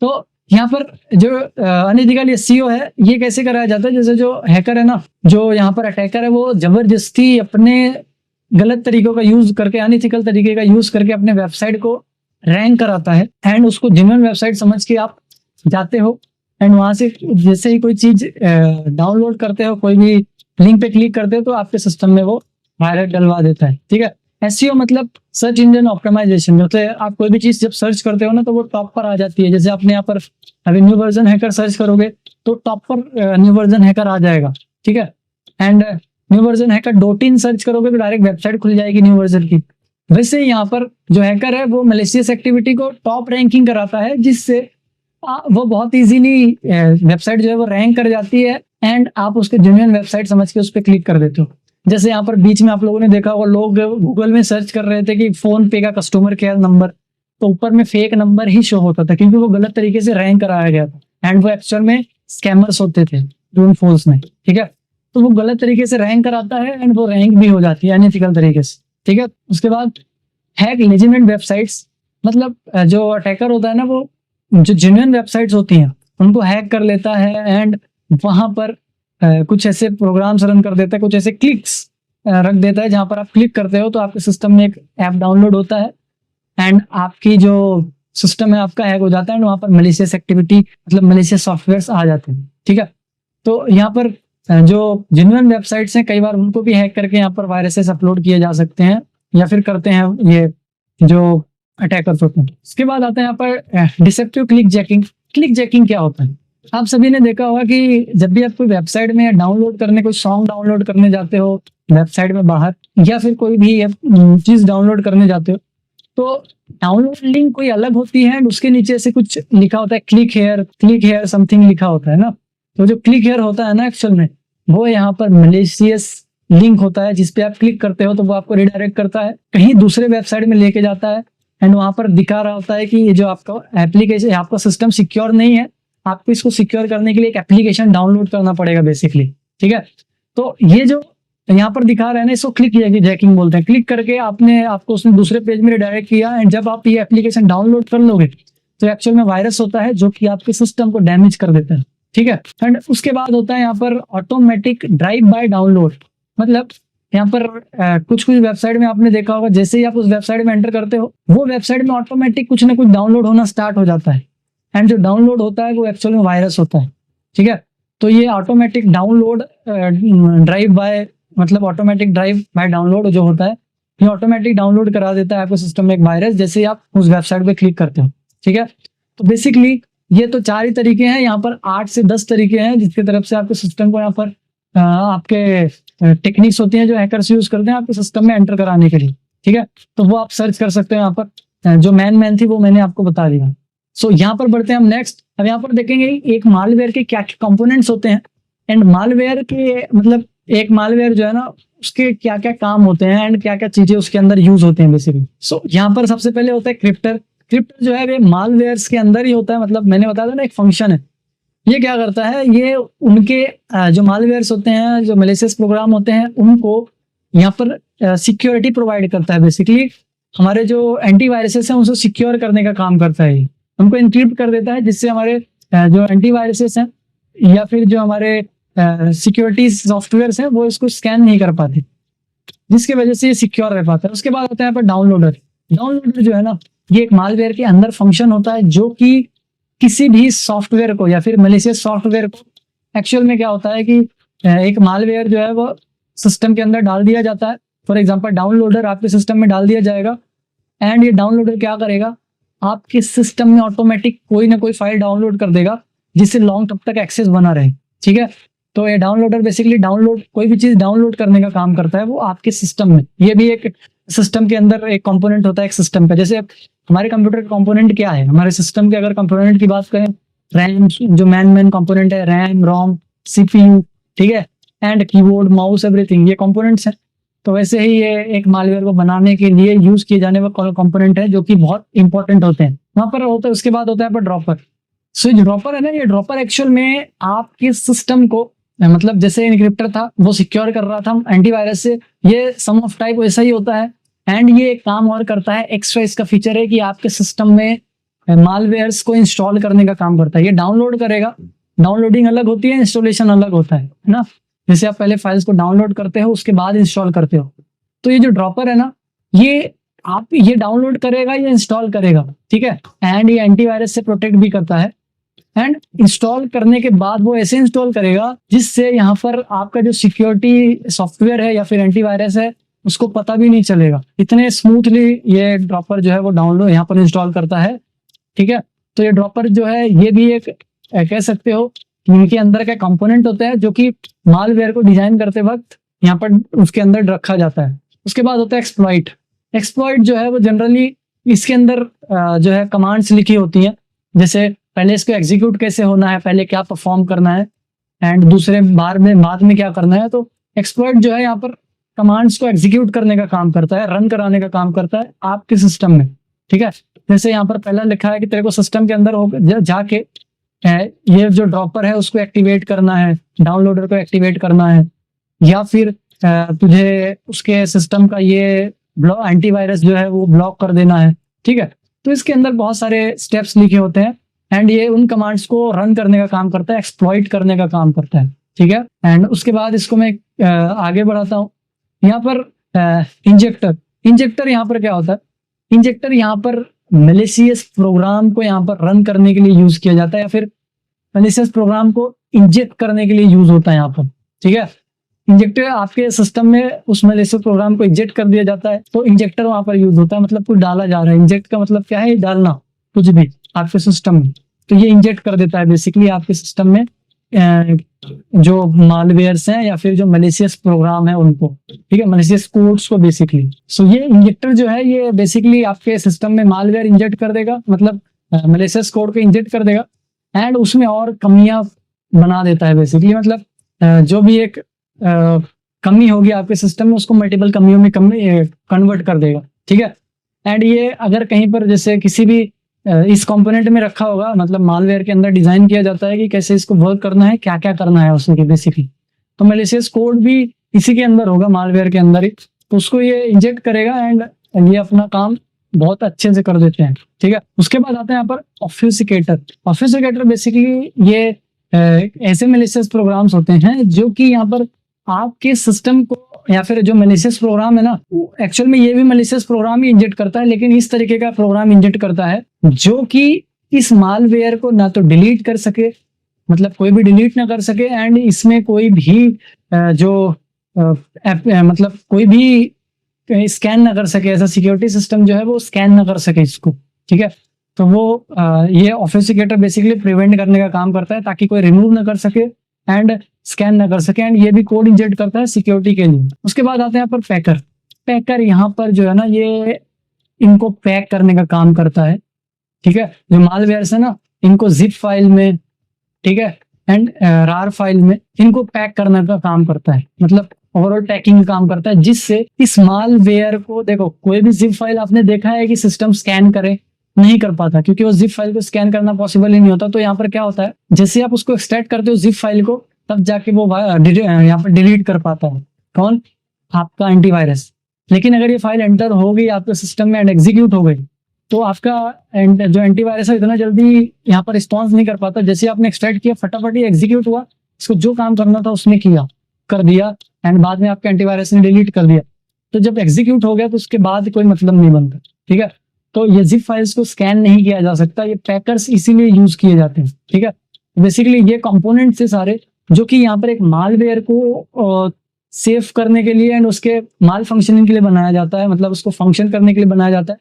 B: तो यहाँ पर जो अनएथिकल एसईओ है ये कैसे कराया जाता है, जैसे जो हैकर है ना, जो यहाँ पर अटैकर है वो जबरदस्ती अपने गलत तरीकों का यूज करके, अनएथिकल तरीके का यूज करके अपने वेबसाइट को रैंक कराता है एंड उसको जेन्युइन वेबसाइट समझ के आप जाते हो एंड वहां से जैसे ही कोई चीज डाउनलोड करते हो, कोई भी लिंक पे क्लिक करते हो तो आपके सिस्टम में वो वायरस डलवा देता है, ठीक है। एसईओ मतलब सर्च इंजन ऑप्टिमाइजेशन, जैसे आप कोई भी चीज जब सर्च करते हो ना तो वो टॉप पर आ जाती है। जैसे आपने यहाँ पर अभी न्यू वर्जन हैकर सर्च करोगे तो टॉप पर न्यू वर्जन हैकर आ जाएगा, ठीक है। And new version hacker .in search करोगे तो डायरेक्ट वेबसाइट खुल जाएगी न्यू वर्जन की। वैसे यहाँ पर जो हैकर है वो मैलिशियस एक्टिविटी को टॉप रैंकिंग कराता है, जिससे वो बहुत इजीली वेबसाइट जो है वो रैंक कर जाती है एंड आप उसके जेन्युइन वेबसाइट समझ के उस पर क्लिक कर देते हो। जैसे यहाँ पर बीच में आप लोगों ने देखा होगा, लोग गूगल में सर्च कर रहे थे कि फोन पे का कस्टमर केयर नंबर, तो ऊपर में फेक नंबर ही शो होता था क्योंकि वो गलत तरीके से रैंक कराया गया था एंड वो एक्चुअल में स्कैमर्स होते थे ड्रोन फोर्स में, ठीक है। तो वो गलत तरीके से रैंक कराता है एंड वो रैंक भी हो जाती है अनएथिकल तरीके से, ठीक है। उसके बाद हैक लेजिटिमेट वेबसाइट्स, मतलब जो अटैकर होता है ना, वो जो जेन्युइन वेबसाइट्स होती हैं उनको हैक कर लेता है एंड वहां पर कुछ ऐसे प्रोग्राम्स रन कर देता है, कुछ ऐसे क्लिक्स रख देता है जहां पर आप क्लिक करते हो तो आपके सिस्टम में एक ऐप डाउनलोड होता है एंड आपकी जो सिस्टम है आपका हैक हो जाता है एंड वहां पर मलिशियस एक्टिविटी, मतलब मलिशियस सॉफ्टवेयर्स आ जाते हैं, ठीक है। तो यहाँ पर जो जेन्युइन वेबसाइट्स हैं कई बार उनको भी हैक करके यहाँ पर वायरसेस अपलोड किए जा सकते हैं या फिर करते हैं ये जो अटैकर्स होते हैं। उसके बाद आता है यहाँ पर deceptive click jacking. Click jacking क्या होता है? आप सभी ने देखा होगा कि जब भी आप कोई वेबसाइट में डाउनलोड करने, कोई सॉन्ग डाउनलोड करने जाते हो वेबसाइट में बाहर, या फिर कोई भी चीज डाउनलोड करने जाते हो, तो डाउनलोड लिंक कोई अलग होती है, उसके नीचे से कुछ लिखा होता है क्लिक हेयर समथिंग लिखा होता है ना। तो जो क्लिक हेयर होता है ना एक्चुअल में वो यहाँ पर मलेशियस लिंक होता है, जिसपे आप क्लिक करते हो तो वो आपको रिडायरेक्ट करता है, कहीं दूसरे वेबसाइट में लेके जाता है एंड वहां पर दिखा रहा होता है कि ये जो आपका एप्लीकेशन, आपका सिस्टम सिक्योर नहीं है, आपको इसको सिक्योर करने के लिए एक एप्लीकेशन डाउनलोड करना पड़ेगा बेसिकली, ठीक है। तो ये जो यहाँ पर दिखा रहे हैं ना, इसको क्लिक जैकिंग बोलते हैं। क्लिक करके आपको उसने दूसरे पेज में रिडायरेक्ट किया एंड जब आप ये एप्लीकेशन डाउनलोड कर लोगे तो एक्चुअल में वायरस होता है जो कि आपके सिस्टम को डैमेज कर देता है, ठीक है। एंड उसके बाद होता है यहाँ पर ऑटोमेटिक ड्राइव बाय डाउनलोड। मतलब यहाँ पर कुछ वेबसाइट में आपने देखा होगा, जैसे ही आप उस वेबसाइट में एंटर करते हो वो वेबसाइट में ऑटोमेटिक कुछ ना कुछ डाउनलोड होना स्टार्ट हो जाता है एंड जो डाउनलोड होता है वो एक्चुअल में वायरस होता है, ठीक है। तो ये ऑटोमेटिक डाउनलोड ड्राइव बाय, मतलब ऑटोमेटिक ड्राइव बाय डाउनलोड जो होता है ये ऑटोमेटिक डाउनलोड करा देता है आपके सिस्टम में एक वायरस, जैसे ही आप उस वेबसाइट पे क्लिक करते हो, ठीक है। तो बेसिकली ये तो 4 ही तरीके हैं, यहाँ पर 8 से 10 तरीके हैं जिसकी तरफ से आपके सिस्टम को यहाँ पर आपके टेक्निक्स होती हैं जो हैकर्स यूज करते हैं आपके सिस्टम में एंटर कराने के लिए, ठीक है। तो वो आप सर्च कर सकते हो यहाँ पर, जो मैन थी वो मैंने आपको बता दिया। सो यहाँ पर बढ़ते हैं हम नेक्स्ट। अब यहाँ पर देखेंगे एक मालवेयर के क्या कंपोनेंट्स होते हैं एंड मालवेयर के, मतलब एक मालवेयर जो है ना उसके क्या क्या काम होते हैं एंड क्या क्या चीजें उसके अंदर यूज होते हैं बेसिकली। सो यहाँ पर सबसे पहले होता है क्रिप्टर। क्रिप्टर जो है ये मालवेयर्स के अंदर ही होता है, मतलब मैंने बताया था ना एक फंक्शन है। ये क्या करता है, ये उनके जो मालवेयर्स होते हैं, जो मैलिशियस प्रोग्राम होते हैं, उनको यहाँ पर सिक्योरिटी प्रोवाइड करता है। बेसिकली हमारे जो एंटीवायरसेस हैं उनको सिक्योर करने का काम करता है, उनको इंक्रिप्ट कर देता है जिससे हमारे जो एंटीवायरसेस हैं या फिर जो हमारे सिक्योरिटी सॉफ्टवेयर हैं वो इसको स्कैन नहीं कर पाते, जिसकी वजह से ये सिक्योर रह पाता है। उसके बाद आता है यहाँ पर डाउनलोडर। डाउनलोडर जो है ना ये एक मालवेयर के अंदर फंक्शन होता है जो कि किसी भी सॉफ्टवेयर को या फिर मैलिशियस सॉफ्टवेयर को, एक्चुअल में क्या होता है कि एक मालवेयर जो है वो सिस्टम के अंदर डाल दिया जाता है। फॉर एग्जांपल डाउनलोडर आपके सिस्टम में डाल दिया जाएगा एंड ये डाउनलोडर क्या करेगा, आपके सिस्टम में ऑटोमेटिक कोई ना कोई फाइल डाउनलोड कर देगा जिससे लॉन्ग टर्म तक एक्सेस बना रहे, ठीक है। तो ये डाउनलोडर बेसिकली डाउनलोड, कोई भी चीज डाउनलोड करने का काम करता है वो आपके सिस्टम में। ये भी एक सिस्टम के अंदर एक कंपोनेंट होता है एक सिस्टम का। जैसे हमारे कंप्यूटर का कंपोनेंट क्या है, हमारे सिस्टम के अगर कंपोनेंट की बात करें, रैम जो मेन कंपोनेंट है, रैम, रोम, सीपीयू, ठीक है, एंड कीबोर्ड, माउस, एवरीथिंग, ये कंपोनेंट्स हैं। तो वैसे ही ये एक मालवेयर को बनाने के लिए यूज किए जाने वाले कंपोनेंट है जो कि बहुत इंपॉर्टेंट होते हैं। वहां पर होता है, उसके बाद होता है ड्रॉपर। सो ये ड्रॉपर है ना, ये ड्रॉपर एक्चुअल में आपके सिस्टम को, मतलब जैसे इनक्रिप्टर था वो सिक्योर कर रहा था एंटीवायरस से, ये सम ऑफ टाइप वैसा ही होता है एंड ये एक काम और करता है। एक्स्ट्रा इसका फीचर है कि आपके सिस्टम में मालवेयर्स को इंस्टॉल करने का काम करता है। ये डाउनलोड करेगा, डाउनलोडिंग अलग होती है, इंस्टॉलेशन अलग होता है ना। जैसे आप पहले फाइल्स को डाउनलोड करते हो उसके बाद इंस्टॉल करते हो, तो ये जो ड्रॉपर है ना ये आप ये डाउनलोड करेगा, ये इंस्टॉल करेगा, ठीक है, एंड ये एंटीवायरस से प्रोटेक्ट भी करता है। एंड इंस्टॉल करने के बाद वो ऐसे इंस्टॉल करेगा जिससे यहाँ पर आपका जो सिक्योरिटी सॉफ्टवेयर है या फिर एंटीवायरस है उसको पता भी नहीं चलेगा। इतने स्मूथली ये ड्रॉपर जो है वो डाउनलोड यहाँ पर इंस्टॉल करता है, ठीक है। तो ये ड्रॉपर जो है ये भी एक कह सकते हो कि इनके अंदर का कंपोनेंट होता है जो कि मालवेयर को डिजाइन करते वक्त यहाँ पर उसके अंदर रखा जाता है। उसके बाद होता है एक्सप्लॉइट। एक्सप्लॉइट जो है वो जनरली इसके अंदर जो है कमांड्स लिखी होती हैं, जैसे पहले इसको एग्जीक्यूट कैसे होना है, पहले क्या परफॉर्म करना है, एंड दूसरे बाद में क्या करना है। तो एक्सप्लॉइट जो है यहाँ पर कमांड्स को एग्जीक्यूट करने का काम करता है, रन कराने का काम करता है आपके सिस्टम में, ठीक है। जैसे यहाँ पर पहला लिखा है कि तेरे को सिस्टम के अंदर जाके ये जो ड्रॉपर है उसको एक्टिवेट करना है, डाउनलोडर को एक्टिवेट करना है, या फिर तुझे उसके सिस्टम का ये एंटीवायरस जो है वो ब्लॉक कर देना है, ठीक है। तो इसके अंदर बहुत सारे स्टेप्स लिखे होते हैं एंड ये उन कमांड्स को रन करने का काम करता है, एक्सप्लॉइट करने का काम करता है, ठीक है। एंड उसके बाद इसको मैं आगे बढ़ाता हूँ। यहाँ पर इंजेक्टर यहाँ पर क्या होता है, इंजेक्टर यहाँ पर मैलिशियस प्रोग्राम को यहाँ पर रन करने के लिए यूज किया जाता है, या फिर मैलिशियस प्रोग्राम को इंजेक्ट करने के लिए यूज होता है यहाँ पर, ठीक है। इंजेक्टर आपके सिस्टम में उस मैलिशियस प्रोग्राम को इंजेक्ट कर दिया जाता है, तो इंजेक्टर वहां पर यूज होता है, मतलब कुछ डाला जा रहा है। इंजेक्ट का मतलब क्या है, डालना कुछ भी आपके सिस्टम में, तो ये इंजेक्ट कर देता है बेसिकली आपके सिस्टम में जो मालवेयर्स हैं या फिर जो मैलिशियस प्रोग्राम है उनको, ठीक है, मैलिशियस कोड्स को बेसिकली। सो ये इंजेक्टर जो है ये बेसिकली आपके सिस्टम में मालवेयर इंजेक्ट कर देगा, मतलब मैलिशियस कोड को इंजेक्ट कर देगा एंड उसमें और कमियां बना देता है बेसिकली, मतलब जो भी एक कमी होगी आपके सिस्टम में उसको मल्टीपल कमियों में कन्वर्ट कर देगा, ठीक है। एंड ये अगर कहीं पर जैसे किसी भी इस कंपोनेंट में रखा होगा, मतलब मालवेयर के अंदर डिजाइन किया जाता है कि कैसे इसको वर्क करना है, क्या क्या करना है उसमें बेसिकली, तो मैलिशियस कोड भी इसी के अंदर होगा, मालवेयर के अंदर ही, तो उसको ये इंजेक्ट करेगा एंड ये अपना काम बहुत अच्छे से कर देते हैं, ठीक है। उसके बाद आते हैं यहाँ पर ऑब्फ्यूसिकेटर बेसिकली ये ऐसे मैलिशियस प्रोग्राम्स होते हैं जो कि यहाँ पर आपके सिस्टम को, या फिर जो मैलिशियस प्रोग्राम है ना, एक्चुअल में ये भी मैलिशियस प्रोग्राम ही इंजेक्ट करता है, लेकिन इस तरीके का प्रोग्राम इंजेक्ट करता है जो कि इस मालवेयर को ना तो डिलीट कर सके, मतलब कोई भी डिलीट ना कर सके, एंड इसमें कोई भी मतलब कोई भी स्कैन ना कर सके, ऐसा सिक्योरिटी सिस्टम जो है वो स्कैन ना कर सके इसको, ठीक है। तो वो ये ऑब्फ्यूसिकेटर बेसिकली प्रिवेंट करने का काम करता है ताकि कोई रिमूव ना कर सके एंड स्कैन ना कर सके, एंड ये भी कोड इंजेक्ट करता है सिक्योरिटी के लिए। उसके बाद आते हैं यहाँ पर पैकर यहाँ पर जो है ना ये इनको पैक करने का काम करता है, ठीक है। जो मालवेयर्स है ना इनको जिप फाइल में, ठीक है, एंड रार फाइल में इनको पैक करने का काम करता है, मतलब ओवरऑल टैकिंग का काम करता है, जिससे इस मालवेयर को, देखो कोई भी जिप फाइल आपने देखा है कि सिस्टम स्कैन करे, नहीं कर पाता क्योंकि वो जिप फाइल को स्कैन करना पॉसिबल ही नहीं होता। तो यहाँ पर क्या होता है, जैसे आप उसको एक्सट्रैक्ट करते हो जिप फाइल को, तब जाके वो यहाँ पर डिलीट कर पाता है, कौन, आपका एंटीवायरस। लेकिन अगर ये फाइल एंटर हो गई आपके सिस्टम में एंड एग्जीक्यूट हो गई, तो आपका जो एंटीवायरस है इतना जल्दी यहाँ पर रिस्पॉन्स नहीं कर पाता। जैसे आपने एक्सट्रैक्ट किया फटाफट ही एग्जीक्यूट हुआ, इसको जो काम करना था उसने कर दिया एंड बाद में आपके एंटीवायरस ने डिलीट कर दिया। तो जब एग्जीक्यूट हो गया तो उसके बाद कोई मतलब नहीं बनता, ठीक है। तो ये जिप फाइल्स को स्कैन नहीं किया जा सकता, ये पैकर्स इसीलिए यूज किए जाते हैं, ठीक है। बेसिकली ये कंपोनेंट से सारे जो कि यहाँ पर एक मालवेयर को सेव करने के लिए एंड उसके माल फंक्शनिंग के लिए बनाया जाता है, मतलब उसको फंक्शन करने के लिए बनाया जाता है।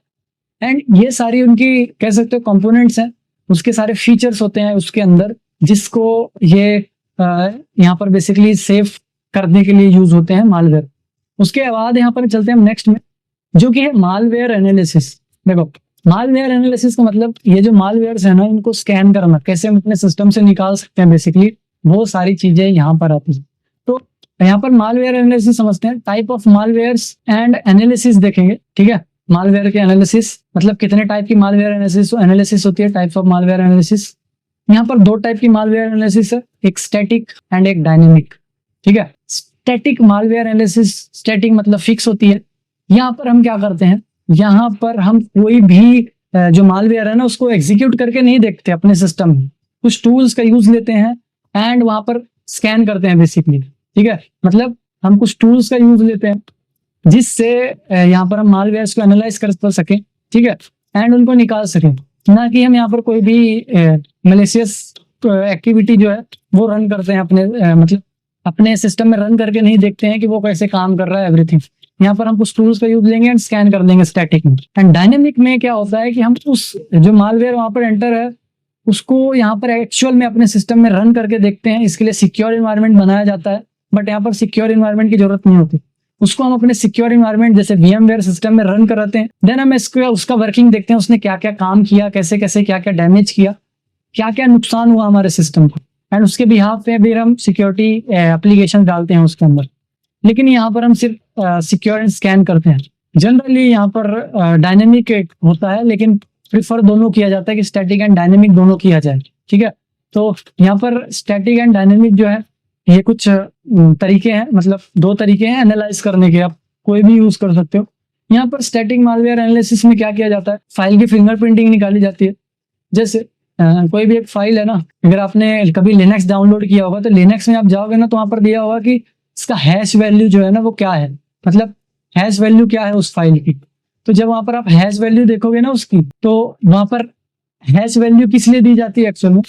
B: एंड ये सारी उनकी कह सकते हो कंपोनेंट्स हैं, उसके सारे फीचर्स होते हैं उसके अंदर, जिसको ये यहाँ पर बेसिकली सेव करने के लिए यूज होते हैं मालवेयर। उसके बाद यहाँ पर चलते हैं हम नेक्स्ट में, जो कि है मालवेयर एनालिसिस। देखो मालवेयर एनालिसिस का मतलब ये जो मालवेयर्स है ना इनको स्कैन करना, कैसे हम अपने सिस्टम से निकाल सकते हैं, बेसिकली वो सारी चीजें यहाँ पर आती है। तो यहाँ पर मालवेयर एनालिसिस समझते हैं, type of malwares and analysis देखेंगे, ठीक है। मालवेयर के एनालिसिस मतलब कितने टाइप की मालवेयर एनालिसिस होती है, टाइप्स ऑफ मालवेयर एनालिसिस। यहाँ पर दो टाइप की मालवेयर एनालिसिस है, एक स्टैटिक एंड एक डायनेमिक, ठीक है। स्टैटिक मालवेयर एनालिसिस, स्टैटिक मतलब फिक्स होती है। यहाँ पर हम क्या करते हैं, यहाँ पर हम कोई भी जो मालवेयर है ना उसको एग्जीक्यूट करके नहीं देखते अपने सिस्टम में, कुछ टूल्स का यूज लेते हैं एंड वहां पर स्कैन करते हैं बेसिकली, ठीक है। मतलब हम कुछ टूल्स का यूज लेते हैं जिससे यहाँ पर हम मालवेयर्स को एनालाइज कर सके, ठीक है, एंड उनको निकाल सके। ना कि हम यहाँ पर कोई भी मैलिशियस एक्टिविटी जो है वो रन करते हैं अपने मतलब अपने सिस्टम में रन करके नहीं देखते हैं कि वो कैसे काम कर रहा है एवरीथिंग। यहाँ पर हम कुछ टूल्स का यूज लेंगे एंड स्कैन कर देंगे स्टैटिक में। एंड डायनेमिक में क्या होता है कि हम उस जो मालवेयर वहां पर एंटर है उसको यहाँ पर एक्चुअल में अपने सिस्टम में रन करके देखते हैं। इसके लिए सिक्योर इन्वायरमेंट बनाया जाता है, बट यहाँ पर सिक्योर इन्वायरमेंट की जरूरत नहीं होती। उसको हम अपने सिक्योर इन्वायरमेंट जैसे VMware सिस्टम में रन कराते हैं, देन हम इसको उसका वर्किंग देखते हैं, उसने क्या क्या काम किया, कैसे कैसे क्या क्या डैमेज किया, क्या क्या नुकसान हुआ हमारे सिस्टम को, एंड उसके बिहाफ पे फिर हम सिक्योरिटी एप्लीकेशन डालते हैं उसके अंदर। लेकिन यहाँ पर हम सिर्फ सिक्योर एंड स्कैन करते हैं। जनरली यहाँ पर डायनेमिक होता है, लेकिन प्रिफर दोनों किया जाता है कि स्टैटिक एंड डायनेमिक दोनों किया जाए, ठीक है। तो यहाँ पर स्टैटिक एंड डायनेमिक जो है ये कुछ तरीके हैं, मतलब 2 तरीके हैं एनालाइज करने के, आप कोई भी यूज कर सकते हो। यहाँ पर स्टैटिक मालवेयर एनालिसिस में क्या किया जाता है, फाइल की फिंगरप्रिंटिंग निकाली जाती है। जैसे कोई भी एक फाइल है ना, अगर आपने कभी लिनक्स डाउनलोड किया होगा तो लिनक्स में आप जाओगे ना तो वहां पर दिया होगा कि इसका हैश वैल्यू जो है ना वो क्या है, मतलब हैश वैल्यू क्या है उस फाइल की। तो जब वहां पर आप हैश वैल्यू देखोगे ना उसकी, तो वहां पर हैश वैल्यू किस लिए दी जाती है एक्चुअल में,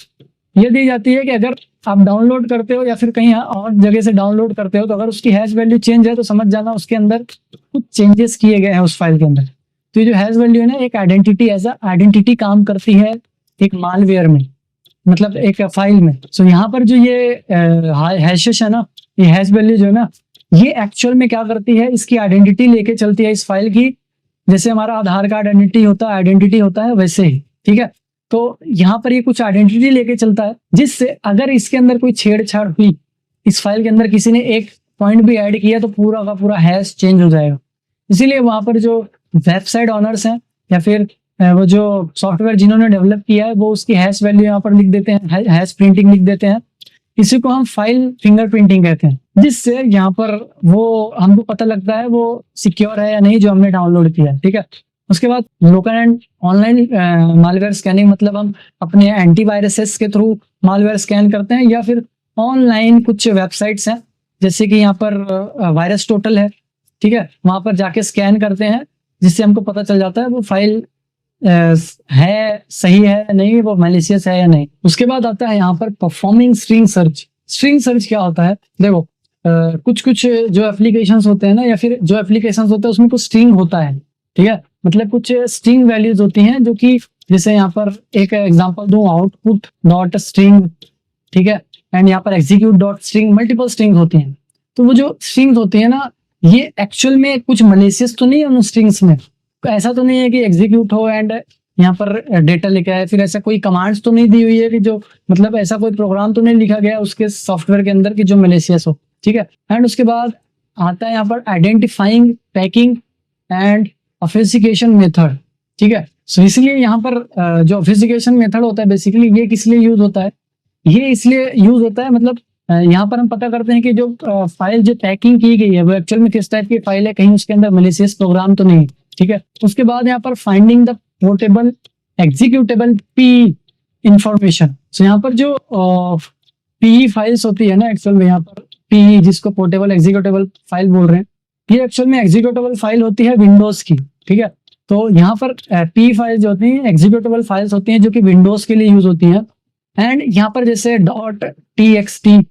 B: ये दी जाती है कि अगर आप डाउनलोड करते हो या फिर कहीं और जगह से डाउनलोड करते हो तो अगर उसकी हैश वैल्यू चेंज है तो समझ जाना उसके अंदर कुछ चेंजेस किए गए हैं उस फाइल के अंदर। तो ये जो हैश वैल्यू है ना, एक आइडेंटिटी एज अ आइडेंटिटी काम करती है एक मालवेयर में, मतलब एक फाइल में। सो यहाँ पर जो ये हैशेस है ना, ये हैश वैल्यू जो है ना, ये एक्चुअल में क्या करती है, इसकी आइडेंटिटी लेके चलती है इस फाइल की। जैसे हमारा आधार कार्ड आइडेंटिटी होता है वैसे ही, ठीक है। तो यहाँ पर ये कुछ आइडेंटिटी लेके चलता है, जिससे अगर इसके अंदर कोई छेड़छाड़ हुई, इस फाइल के अंदर किसी ने एक पॉइंट भी ऐड किया तो पूरा का पूरा हैश चेंज हो जाएगा। इसीलिए वहां पर जो वेबसाइट ऑनर्स हैं या फिर वो जो सॉफ्टवेयर जिन्होंने डेवलप किया है वो उसकी हैश वैल्यू यहाँ पर लिख देते हैं, हैश प्रिंटिंग लिख देते हैं। इसी को हम फाइल फिंगरप्रिंटिंग कहते हैं, जिससे यहाँ पर वो हमको पता लगता है वो सिक्योर है या नहीं जो हमने डाउनलोड किया है, ठीक है। उसके बाद local and online malware scanning, मतलब हम अपने एंटीवायरसेस के थ्रू मालवेयर स्कैन करते हैं, या फिर ऑनलाइन कुछ वेबसाइट्स हैं जैसे कि यहाँ पर वायरस टोटल है, ठीक है, वहां पर जाके स्कैन करते हैं, जिससे हमको पता चल जाता है वो फाइल है सही है या नहीं, वो मैलिशियस है या नहीं। उसके बाद आता है यहाँ पर performing string search. String search क्या होता है, देखो कुछ जो एप्लीकेशंस होते हैं ना, या फिर जो एप्लीकेशंस होते हैं उसमें कुछ स्ट्रिंग होता है, ठीक है, मतलब कुछ स्ट्रिंग वैल्यूज होती हैं जो कि, जैसे यहाँ पर एक एग्जांपल दूं, आउटपुट डॉट स्ट्रिंग, ठीक है, एंड यहाँ पर execute dot string, multiple string होती हैं। तो वो जो स्ट्रिंग्स होती है ना, ये एक्चुअल में कुछ मलेशियस तो नहीं है उन स्ट्रिंग्स में, ऐसा तो नहीं है कि एग्जीक्यूट हो एंड यहाँ पर डेटा लिखा है, फिर ऐसा कोई कमांड्स तो नहीं दी हुई है कि जो, मतलब ऐसा कोई प्रोग्राम तो नहीं लिखा गया उसके सॉफ्टवेयर के अंदर कि जो मलेशियस हो, ठीक है। एंड उसके बाद आता है यहाँ पर आइडेंटिफाइंग, पैकिंग एंड ऑफिसिकेशन मेथड, ठीक है। सो इसलिए यहाँ पर जो ऑफिसिकेशन मेथड होता है बेसिकली ये किस लिए यूज होता है, ये इसलिए यूज होता है, मतलब यहाँ पर हम पता करते हैं कि जो फाइल जो पैकिंग की गई है वो एक्चुअल में किस टाइप की फाइल है, कहीं उसके अंदर मलेशियस प्रोग्राम तो नहीं, ठीक है। उसके बाद यहाँ पर finding the portable executable P information. So यहाँ पर जो पी फाइल्स होती है ना, एक्चुअल में यहाँ पर पी, जिसको पोर्टेबल एग्जीक्यूटेबल फाइल बोल रहे हैं, ये एक्चुअल में एग्जीक्यूटेबल फाइल होती है विंडोज की, ठीक है। तो यहाँ पर पी फाइल जो होती है एग्जीक्यूटेबल फाइल्स होती हैं जो कि विंडोज के लिए यूज होती हैं। एंड यहाँ पर जैसे .txt,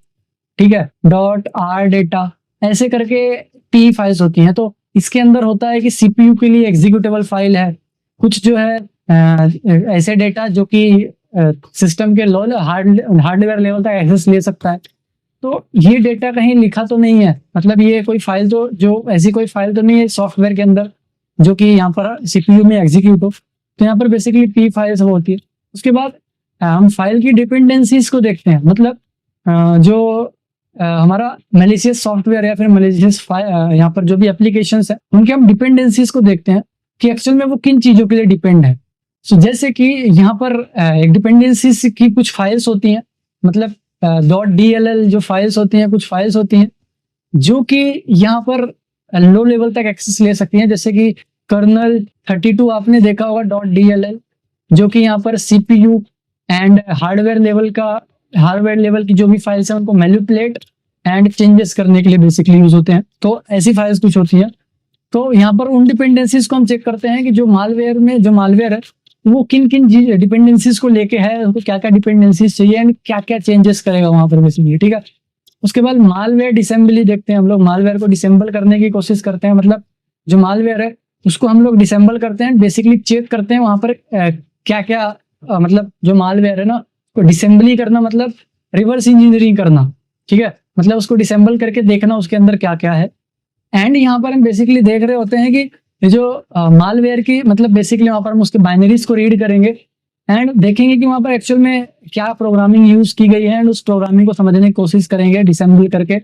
B: ठीक है, .rData, ऐसे करके पी फाइल्स होती हैं। तो इसके अंदर होता है कि सीपीयू के लिए एग्जीक्यूटेबल फाइल है, कुछ जो है ऐसे डेटा जो कि सिस्टम के हार्डवेयर लेवल तक एक्सेस ले सकता है। तो ये डेटा कहीं लिखा तो नहीं है, मतलब ये कोई फाइल तो, जो ऐसी कोई फाइल तो नहीं है सॉफ्टवेयर के अंदर जो कि यहाँ पर सीपीयू में एग्जीक्यूट हो। तो यहाँ पर बेसिकली पी फाइल्स होती है। उसके बाद हम फाइल की डिपेंडेंसीज को देखते हैं, मतलब जो हमारा मैलिशियस सॉफ्टवेयर या फिर मैलिशियस यहाँ पर जो भी एप्लीकेशंस है उनके हम डिपेंडेंसीज को देखते हैं कि एक्चुअल में वो किन चीजों के लिए डिपेंड है। सो जैसे कि यहाँ पर एक डिपेंडेंसीज की कुछ फाइल्स होती हैं, मतलब .dll जो फाइल्स होती हैं, कुछ फाइल्स होती हैं जो कि यहाँ पर लो लेवल तक एक्सेस ले सकती हैं, जैसे कि कर्नल 32 आपने देखा होगा .dll, जो कि यहाँ पर सीपीयू एंड हार्डवेयर लेवल की जो भी फाइल्स हैं उनको मैनिपुलेट एंड चेंजेस करने के लिए बेसिकली यूज होते हैं। तो ऐसी फाइल्स कुछ होती हैं। तो यहाँ पर उन डिपेंडेंसीज को हम चेक करते हैं कि जो मालवेयर है वो किन किन डिपेंडेंसीज को लेके है, उसको क्या क्या डिपेंडेंसीज चाहिए एंड क्या क्या चेंजेस करेगा वहां पर बेसिकली, ठीक है। उसके बाद मालवेयर डिसेंबली देखते हैं, हम लोग मालवेयर को डिसेंबल करने की कोशिश करते हैं, मतलब जो मालवेयर है उसको हम लोग डिसेंबल करते हैं, बेसिकली चेक करते हैं वहां पर क्या क्या मतलब जो मालवेयर है ना उसको डिसेंबली करना, मतलब रिवर्स इंजीनियरिंग करना, ठीक है, मतलब उसको डिसेंबल करके देखना उसके अंदर क्या क्या है। एंड यहाँ पर हम बेसिकली देख रहे होते हैं कि जो मालवेयर की, मतलब बेसिकली वहां पर हम उसके बाइनरीज को रीड करेंगे एंड देखेंगे कि वहाँ पर एक्चुअल में क्या प्रोग्रामिंग यूज की गई है एंड उस प्रोग्रामिंग को समझने की कोशिश करेंगे डिसेंबल करके।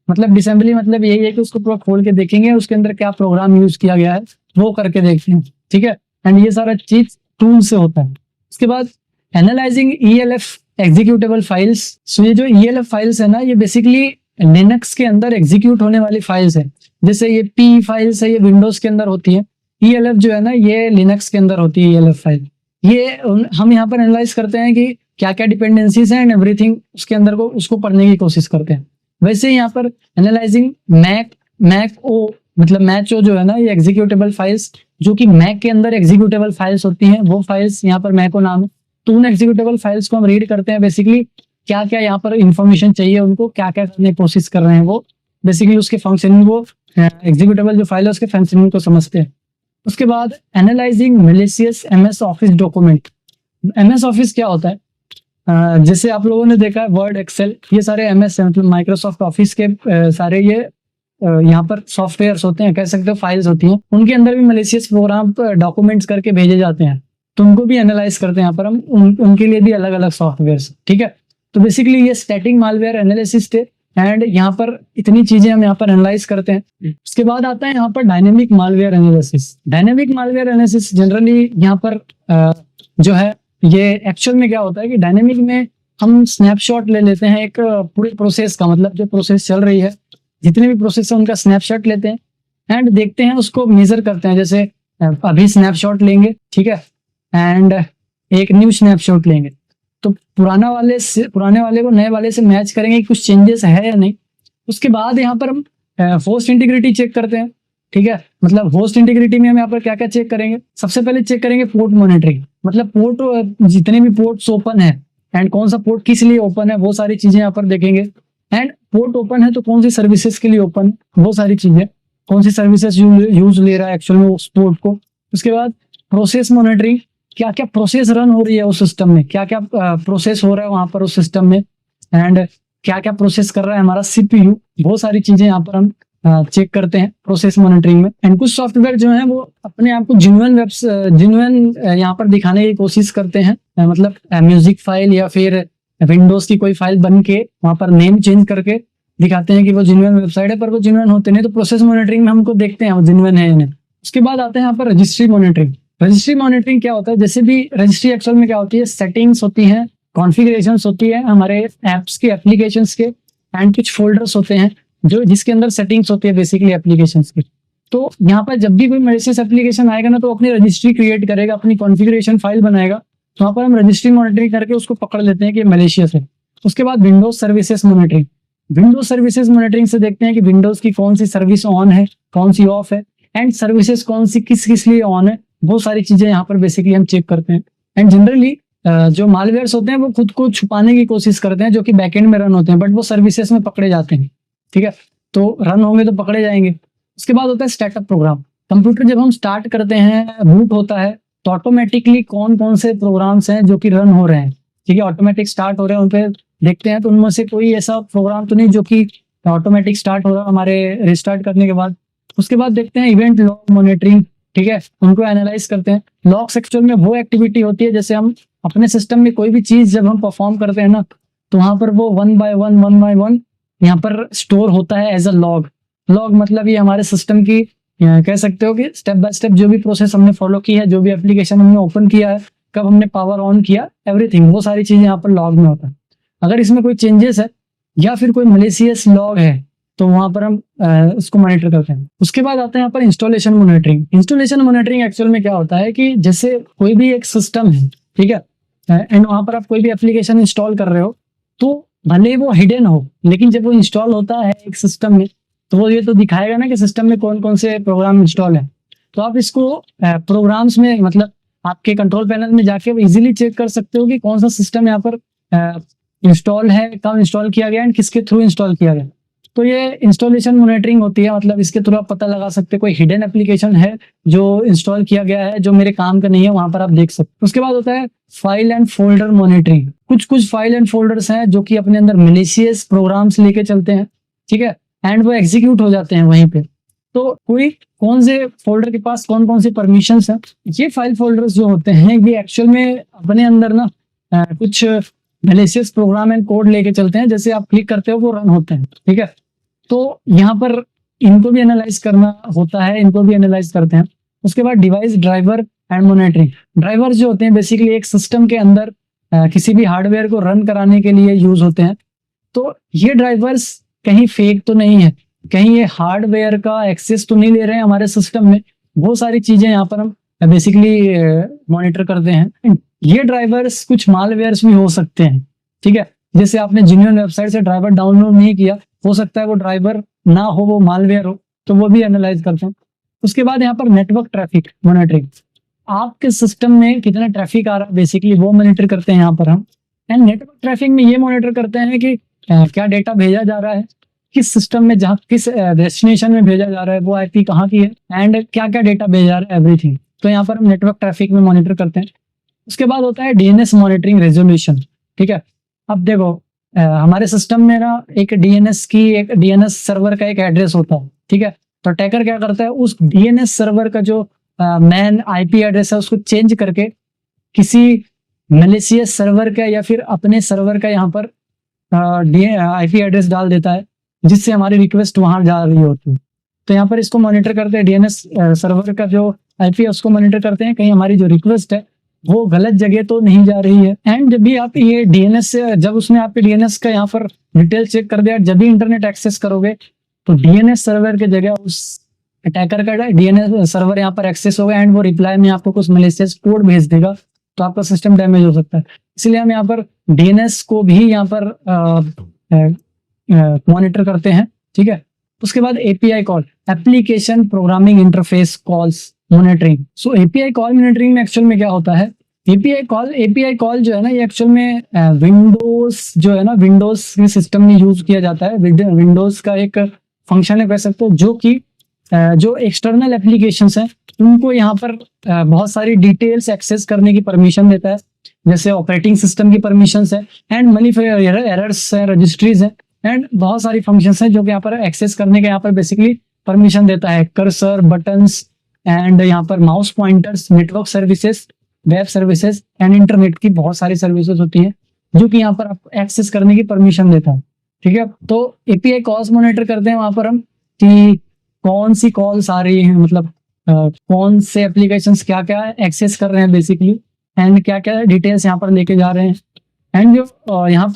B: मतलब डिसेंबली मतलब यही है कि उसको पूरा खोल के देखेंगे उसके अंदर क्या प्रोग्राम यूज किया गया है वो करके देखते हैं, ठीक है। एंड ये सारा चीज टूल से होता है। उसके बाद एनालाइजिंग ELF एग्जीक्यूटेबल फाइल्स। सो ये जो ELF फाइल्स है ना, ये बेसिकली लिनक्स के अंदर एग्जीक्यूट होने वाली फाइल्स है। जैसे ये P फाइल्स है, ये विंडोज के अंदर होती है। ELF जो है ना, ये लिनक्स के अंदर होती है ELF फाइल। ये हम यहाँ पर एनालाइज करते हैं कि क्या क्या डिपेंडेंसीज हैं एंड एवरीथिंग उसके अंदर को उसको पढ़ने की कोशिश करते हैं। वैसे यहाँ पर एनालाइजिंग मैक ओ मतलब मैच ओ जो है ना, ये एग्जीक्यूटेबल फाइल्स जो कि मैक के अंदर एग्जीक्यूटेबल फाइल्स होती हैं, वो फाइल्स यहाँ पर मैक ओ नाम है। तो उन एग्जीक्यूटेबल फाइल्स को हम रीड करते हैं, बेसिकली क्या क्या यहाँ पर इंफॉर्मेशन चाहिए उनको, क्या क्या करने की कोशिश कर रहे हैं वो, बेसिकली उसके फंक्शनिंग वो एग्जीक्यूटेबल जो फाइल है उसके फंक्शनिंग को समझते हैं। उसके बाद analysing malicious MS office document. MS office क्या होता है? जैसे आप लोगों ने देखा है वर्ड, एक्सेल, ये सारे MS है, मतलब माइक्रोसॉफ्ट ऑफिस के सारे ये यहाँ पर सॉफ्टवेयर्स होते हैं, कह सकते हो फाइल्स होती हैं, उनके अंदर भी मैलिशियस प्रोग्राम डॉक्यूमेंट्स करके भेजे जाते हैं। तो उनको भी एनालाइज करते हैं यहाँ पर हम, उनके लिए भी अलग अलग सॉफ्टवेयर्स, ठीक है। तो बेसिकली ये स्टैटिक मालवेयर एनालिसिस थे एंड यहाँ पर इतनी चीजें हम यहाँ पर एनालाइज करते हैं। उसके बाद आता है यहाँ पर dynamic malware analysis. Dynamic malware analysis generally यहाँ पर जो है ये एक्चुअल में क्या होता है कि डायनेमिक में हम स्नैपशॉट ले लेते हैं एक पूरे प्रोसेस का, मतलब जो प्रोसेस चल रही है जितने भी प्रोसेस है उनका स्नैपशॉट लेते हैं एंड देखते हैं, उसको मेजर करते हैं। जैसे अभी स्नैपशॉट लेंगे, ठीक है, एंड एक न्यू स्नैपशॉट लेंगे, तो पुराने वाले को नए वाले से मैच करेंगे कि कुछ चेंजेस है या नहीं। उसके बाद यहाँ पर हम होस्ट इंटीग्रिटी चेक करते हैं, ठीक है। मतलब होस्ट इंटीग्रिटी में हम यहाँ पर क्या क्या चेक करेंगे? सबसे पहले चेक करेंगे पोर्ट मॉनिटरिंग, मतलब पोर्ट जितने भी पोर्ट्स ओपन है एंड कौन सा पोर्ट किस लिए ओपन है वो सारी चीजें यहाँ पर देखेंगे। एंड पोर्ट ओपन है तो कौन सी सर्विसेज के लिए ओपन है वो सारी चीजें, कौन सी सर्विसेज यूज ले रहा है एक्चुअल में उस पोर्ट को। उसके बाद प्रोसेस मॉनिटरिंग, क्या क्या प्रोसेस रन हो रही है उस सिस्टम में, क्या क्या प्रोसेस हो रहा है वहां पर उस सिस्टम में एंड क्या क्या प्रोसेस कर रहा है हमारा CPU, बहुत सारी चीजें यहाँ पर हम चेक करते हैं प्रोसेस मॉनिटरिंग में। एंड कुछ सॉफ्टवेयर जो है वो अपने आप को जिन्युइन यहाँ पर दिखाने की कोशिश करते हैं, मतलब म्यूजिक फाइल या फिर विंडोज की कोई फाइल बन के वहां पर नेम चेंज करके दिखाते हैं कि वो जिन्युइन वेबसाइट है, पर वो जिन्युइन होते नहीं। तो प्रोसेस मॉनिटरिंग में हमको देखते हैं वो जिन्युइन है या नहीं। उसके बाद आते हैं यहाँ पर रजिस्ट्री मॉनिटरिंग। रजिस्ट्री मॉनिटरिंग क्या होता है? जैसे भी रजिस्ट्री एक्चुअल में क्या होती है, सेटिंग्स होती हैं, कॉन्फ़िगरेशंस होती है हमारे एप्स के, एप्लीकेशंस के, एंड कुछ फोल्डर्स होते हैं जो जिसके अंदर सेटिंग्स होती है बेसिकली एप्लीकेशंस की। तो यहाँ पर जब भी कोई मैलिशियस एप्लीकेशन आएगा ना, तो अपनी रजिस्ट्री क्रिएट करेगा, अपनी कॉन्फ़िगरेशन फाइल बनाएगा, तो वहाँ पर हम रजिस्ट्री मॉनिटरिंग करके उसको पकड़ लेते हैं कि मैलिशियस है। उसके बाद Windows services monitoring. Windows services monitoring से देखते हैं कि विंडोज की कौन सी सर्विस ऑन है, कौन सी ऑफ है, एंड सर्विसेज कौन सी किस किस लिए ऑन है, बहुत सारी चीजें यहाँ पर बेसिकली हम चेक करते हैं। एंड जनरली जो मालवेयर्स होते हैं वो खुद को छुपाने की कोशिश करते हैं, जो कि बैकएंड में रन होते हैं, बट वो सर्विसेज में पकड़े जाते हैं, ठीक है। तो रन होंगे तो पकड़े जाएंगे। उसके बाद होता है स्टार्टअप प्रोग्राम। कंप्यूटर जब हम स्टार्ट करते हैं, बूट होता है, तो ऑटोमेटिकली कौन कौन से प्रोग्राम्स हैं जो कि रन हो रहे हैं, ठीक है, ऑटोमेटिक स्टार्ट हो रहे हैं, उन पे देखते हैं। तो उनमें से कोई ऐसा प्रोग्राम तो नहीं जो कि ऑटोमेटिक स्टार्ट हो रहा है हमारे रिस्टार्ट करने के बाद। उसके बाद देखते हैं इवेंट लॉग मॉनिटरिंग, ठीक है, उनको एनालाइज करते हैं। लॉग्स एक्चुअल में वो एक्टिविटी होती है, जैसे हम अपने सिस्टम में कोई भी चीज जब हम परफॉर्म करते हैं ना, तो वहां पर वो वन बाय वन यहाँ पर स्टोर होता है एज अ लॉग। लॉग मतलब ये हमारे सिस्टम की कह सकते हो कि स्टेप बाय स्टेप जो भी प्रोसेस हमने फॉलो की है, जो भी एप्लीकेशन हमने ओपन किया है, कब हमने पावर ऑन किया, एवरीथिंग, वो सारी चीजें यहाँ पर लॉग में होता है। अगर इसमें कोई चेंजेस है या फिर कोई मैलिशियस लॉग है तो वहां पर हम उसको मॉनिटर करते हैं। उसके बाद आता है यहाँ पर installation monitoring. Installation monitoring actual में क्या होता है कि जैसे कोई भी एक सिस्टम है, ठीक है, एंड वहां पर आप कोई भी एप्लीकेशन इंस्टॉल कर रहे हो, तो भले वो हिडन हो, लेकिन जब वो इंस्टॉल होता है एक सिस्टम में, तो वो ये तो दिखाएगा ना कि सिस्टम में कौन कौन से प्रोग्राम इंस्टॉल है। तो आप इसको प्रोग्राम्स में, मतलब आपके कंट्रोल पैनल में जाके इजीली चेक कर सकते हो कि कौन सा सिस्टम यहाँ पर इंस्टॉल है, कब इंस्टॉल किया गया एंड किसके थ्रू इंस्टॉल किया गया। तो ये इंस्टॉलेशन मॉनिटरिंग होती है, मतलब इसके थ्रू आप पता लगा सकते हैं कोई हिडन एप्लीकेशन है जो इंस्टॉल किया गया है, जो मेरे काम का नहीं है, वहां पर आप देख सकते। उसके बाद होता है फाइल एंड फोल्डर मॉनिटरिंग। कुछ फाइल एंड फोल्डर्स हैं जो कि अपने अंदर मैलिशियस प्रोग्राम्स लेके चलते हैं, ठीक है, एंड वो एग्जीक्यूट हो जाते हैं वहीं पे। तो कोई कौन से फोल्डर के पास कौन कौन सी परमिशंस है, ये फाइल फोल्डर्स जो होते हैं ये एक्चुअल में अपने अंदर ना कुछ मैलिशियस प्रोग्राम एंड कोड लेके चलते हैं, जैसे आप क्लिक करते हो वो रन होते हैं, ठीक है। तो यहाँ पर इनको भी एनालाइज करना होता है, इनको भी एनालाइज करते हैं। उसके बाद device driver and monitoring. Driver जो होते हैं बेसिकली एक सिस्टम के अंदर किसी भी हार्डवेयर को रन कराने के लिए यूज होते हैं। तो ये ड्राइवर्स कहीं फेक तो नहीं है, कहीं ये हार्डवेयर का एक्सेस तो नहीं ले रहे हैं हमारे सिस्टम में, बहुत सारी चीजें यहाँ पर हम बेसिकली मॉनिटर करते हैं। ये ड्राइवर्स कुछ मालवेयर्स भी हो सकते हैं, ठीक है। जैसे आपने जेन्युइन वेबसाइट से ड्राइवर डाउनलोड नहीं किया, हो सकता है वो ड्राइवर ना हो, वो मालवेयर हो, तो वो भी एनालाइज करते हैं। उसके बाद यहाँ पर नेटवर्क ट्रैफिक मॉनिटरिंग, आपके सिस्टम में कितना ट्रैफिक आ रहा है बेसिकली वो मॉनिटर करते हैं यहाँ पर हम। एंड नेटवर्क ट्रैफिक में ये मॉनिटर करते हैं कि क्या डेटा भेजा जा रहा है, किस सिस्टम में, जहाँ किस डेस्टिनेशन में भेजा जा रहा है, वो आईपी कहाँ की है, एंड क्या क्या डेटा भेजा रहा है, एवरीथिंग। तो यहाँ पर हम नेटवर्क ट्रैफिक में मॉनिटर करते हैं। उसके बाद होता है डीएनएस मॉनिटरिंग रेजोल्यूशन, ठीक है। अब देखो हमारे सिस्टम में ना एक डीएनएस सर्वर का एक एड्रेस होता है, ठीक है। तो अटैकर क्या करता है, उस डीएनएस सर्वर का जो मैन आईपी एड्रेस है उसको चेंज करके किसी मैलिशियस सर्वर का या फिर अपने सर्वर का यहाँ पर आईपी एड्रेस डाल देता है, जिससे हमारी रिक्वेस्ट वहां जा रही होती है। तो यहाँ पर इसको मॉनिटर करते हैं, डीएनएस सर्वर का जो आईपी है उसको मॉनिटर करते हैं, कहीं हमारी जो रिक्वेस्ट है वो गलत जगह तो नहीं जा रही है। एंड जब भी आप ये डीएनएस से, जब उसने आपके डीएनएस का यहाँ पर डिटेल चेक कर दिया, जब भी इंटरनेट एक्सेस करोगे तो डीएनएस सर्वर की जगह उस अटैकर का डीएनएस सर्वर यहाँ पर एक्सेस होगा एंड वो रिप्लाई में आपको कुछ मैलिशियस कोड भेज देगा, तो आपका सिस्टम डैमेज हो सकता है। इसलिए हम यहाँ पर डीएनएस को भी यहाँ पर मॉनिटर करते हैं, ठीक है। उसके बाद API call, application programming interface calls monitoring. So API call monitoring में एक्चुअल में क्या होता है, एपीआई कॉल जो है ना, ये एक्चुअल में विंडोज जो है ना, विंडोज के सिस्टम में यूज किया जाता है। विंडोज का एक फंक्शन है कह सकते हो, जो कि जो एक्सटर्नल एप्लीकेशंस हैं उनको यहाँ पर बहुत सारी डिटेल्स एक्सेस करने की परमिशन देता है, जैसे ऑपरेटिंग सिस्टम की परमिशंस है एंड मनीफेयर एरर्स है, रजिस्ट्रीज है एंड बहुत सारी फंक्शंस हैं जो कि यहाँ पर एक्सेस करने के यहाँ पर बेसिकली परमिशन देता है। कर्सर, बटन्स एंड यहाँ पर mouse pointers, network services, web services and internet की बहुत सारी सर्विसेज होती हैं जो कि यहाँ पर आपको एक्सेस करने की परमिशन देता है, ठीक है। तो एपीआई कॉल्स मॉनिटर करते हैं वहां पर हम कि कौन सी कॉल्स आ रही हैं, मतलब कौन से एप्लीकेशंस क्या क्या एक्सेस कर रहे हैं बेसिकली, एंड क्या क्या डिटेल्स यहाँ पर लेके जा रहे हैं। एंड जो यहाँ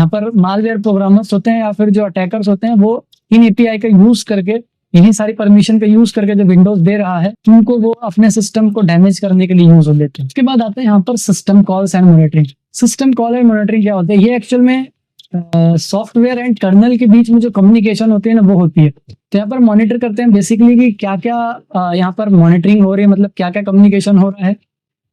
B: पर मालवेयर प्रोग्रामर्स होते हैं या फिर जो अटैकर्स होते हैं, वो इन एपीआई का यूज करके, इन्हीं सारी परमिशन का यूज करके जो विंडोज दे रहा है उनको वो अपने सिस्टम को डैमेज करने के लिए यूज हो लेते हैं। उसके बाद आते हैं यहाँ पर system calls and monitoring. System call and monitoring क्या होता है, ये एक्चुअल में सॉफ्टवेयर एंड कर्नल के बीच में जो कम्युनिकेशन होती है ना, वो होती है। तो यहाँ पर मॉनिटर करते हैं बेसिकली कि क्या क्या यहाँ पर मॉनिटरिंग हो रही है, मतलब क्या क्या कम्युनिकेशन हो रहा है।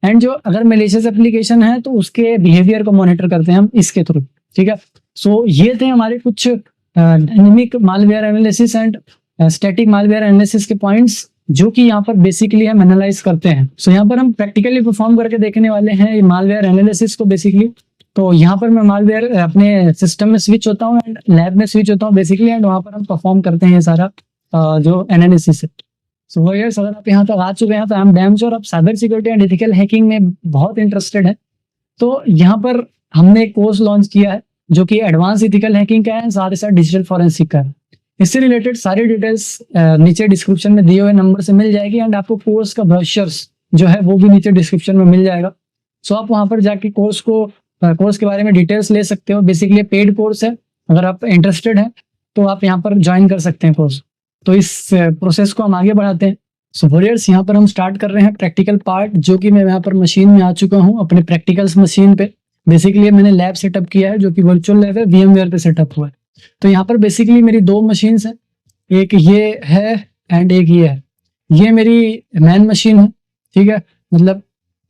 B: एंड जो अगर मैलिशियस एप्लीकेशन है तो उसके बिहेवियर को मॉनिटर करते हैं हम इसके थ्रू, ठीक है। सो ये थे हमारे कुछ dynamic malware analysis and static malware analysis के पॉइंट्स, जो कि यहाँ पर बेसिकली हम एनालाइज करते हैं। सो यहाँ पर हम प्रैक्टिकली परफॉर्म करके देखने वाले हैं मालवेयर एनालिसिस को बेसिकली। तो यहाँ पर मैं मालवेयर अपने सिस्टम में स्विच होता हूँ एंड लैब में स्विच होता हूँ बेसिकली, एंड वहाँ पर हम परफॉर्म करते हैं ये सारा जो एनालिसिस है। सो वायर्स, अगर आप यहाँ तक आ चुके हैं तो हम डैम श्योर आप cyber security and ethical hacking में बहुत इंटरेस्टेड है। तो यहाँ पर हमने एक कोर्स लॉन्च किया है जो कि एडवांस एथिकल हैकिंग का है, साथ ही साथ डिजिटल फॉरेंसिक का है। इससे रिलेटेड सारी डिटेल्स नीचे डिस्क्रिप्शन में दिए हुए नंबर से मिल जाएगी, एंड आपको कोर्स का ब्रोशर्स जो है वो भी नीचे डिस्क्रिप्शन में मिल जाएगा। सो आप वहाँ पर जाके कोर्स के बारे में डिटेल्स ले सकते हो। बेसिकली पेड कोर्स है, अगर आप इंटरेस्टेड हैं तो आप यहाँ पर ज्वाइन कर सकते हैं कोर्स। तो इस प्रोसेस को हम आगे बढ़ाते हैं। सो वॉरियर्स, यहाँ पर हम स्टार्ट कर रहे हैं प्रैक्टिकल पार्ट, जो कि मैं यहाँ पर मशीन में आ चुका हूँ अपने प्रैक्टिकल्स मशीन पे। बेसिकली मैंने लैब सेटअप किया है जो कि वर्चुअल लैब है, VMware पे सेटअप हुआ है। तो यहाँ पर बेसिकली मेरी दो मशीन्स हैं, एक ये है एंड एक ये है। ये मेरी मैन मशीन है, ठीक है, मतलब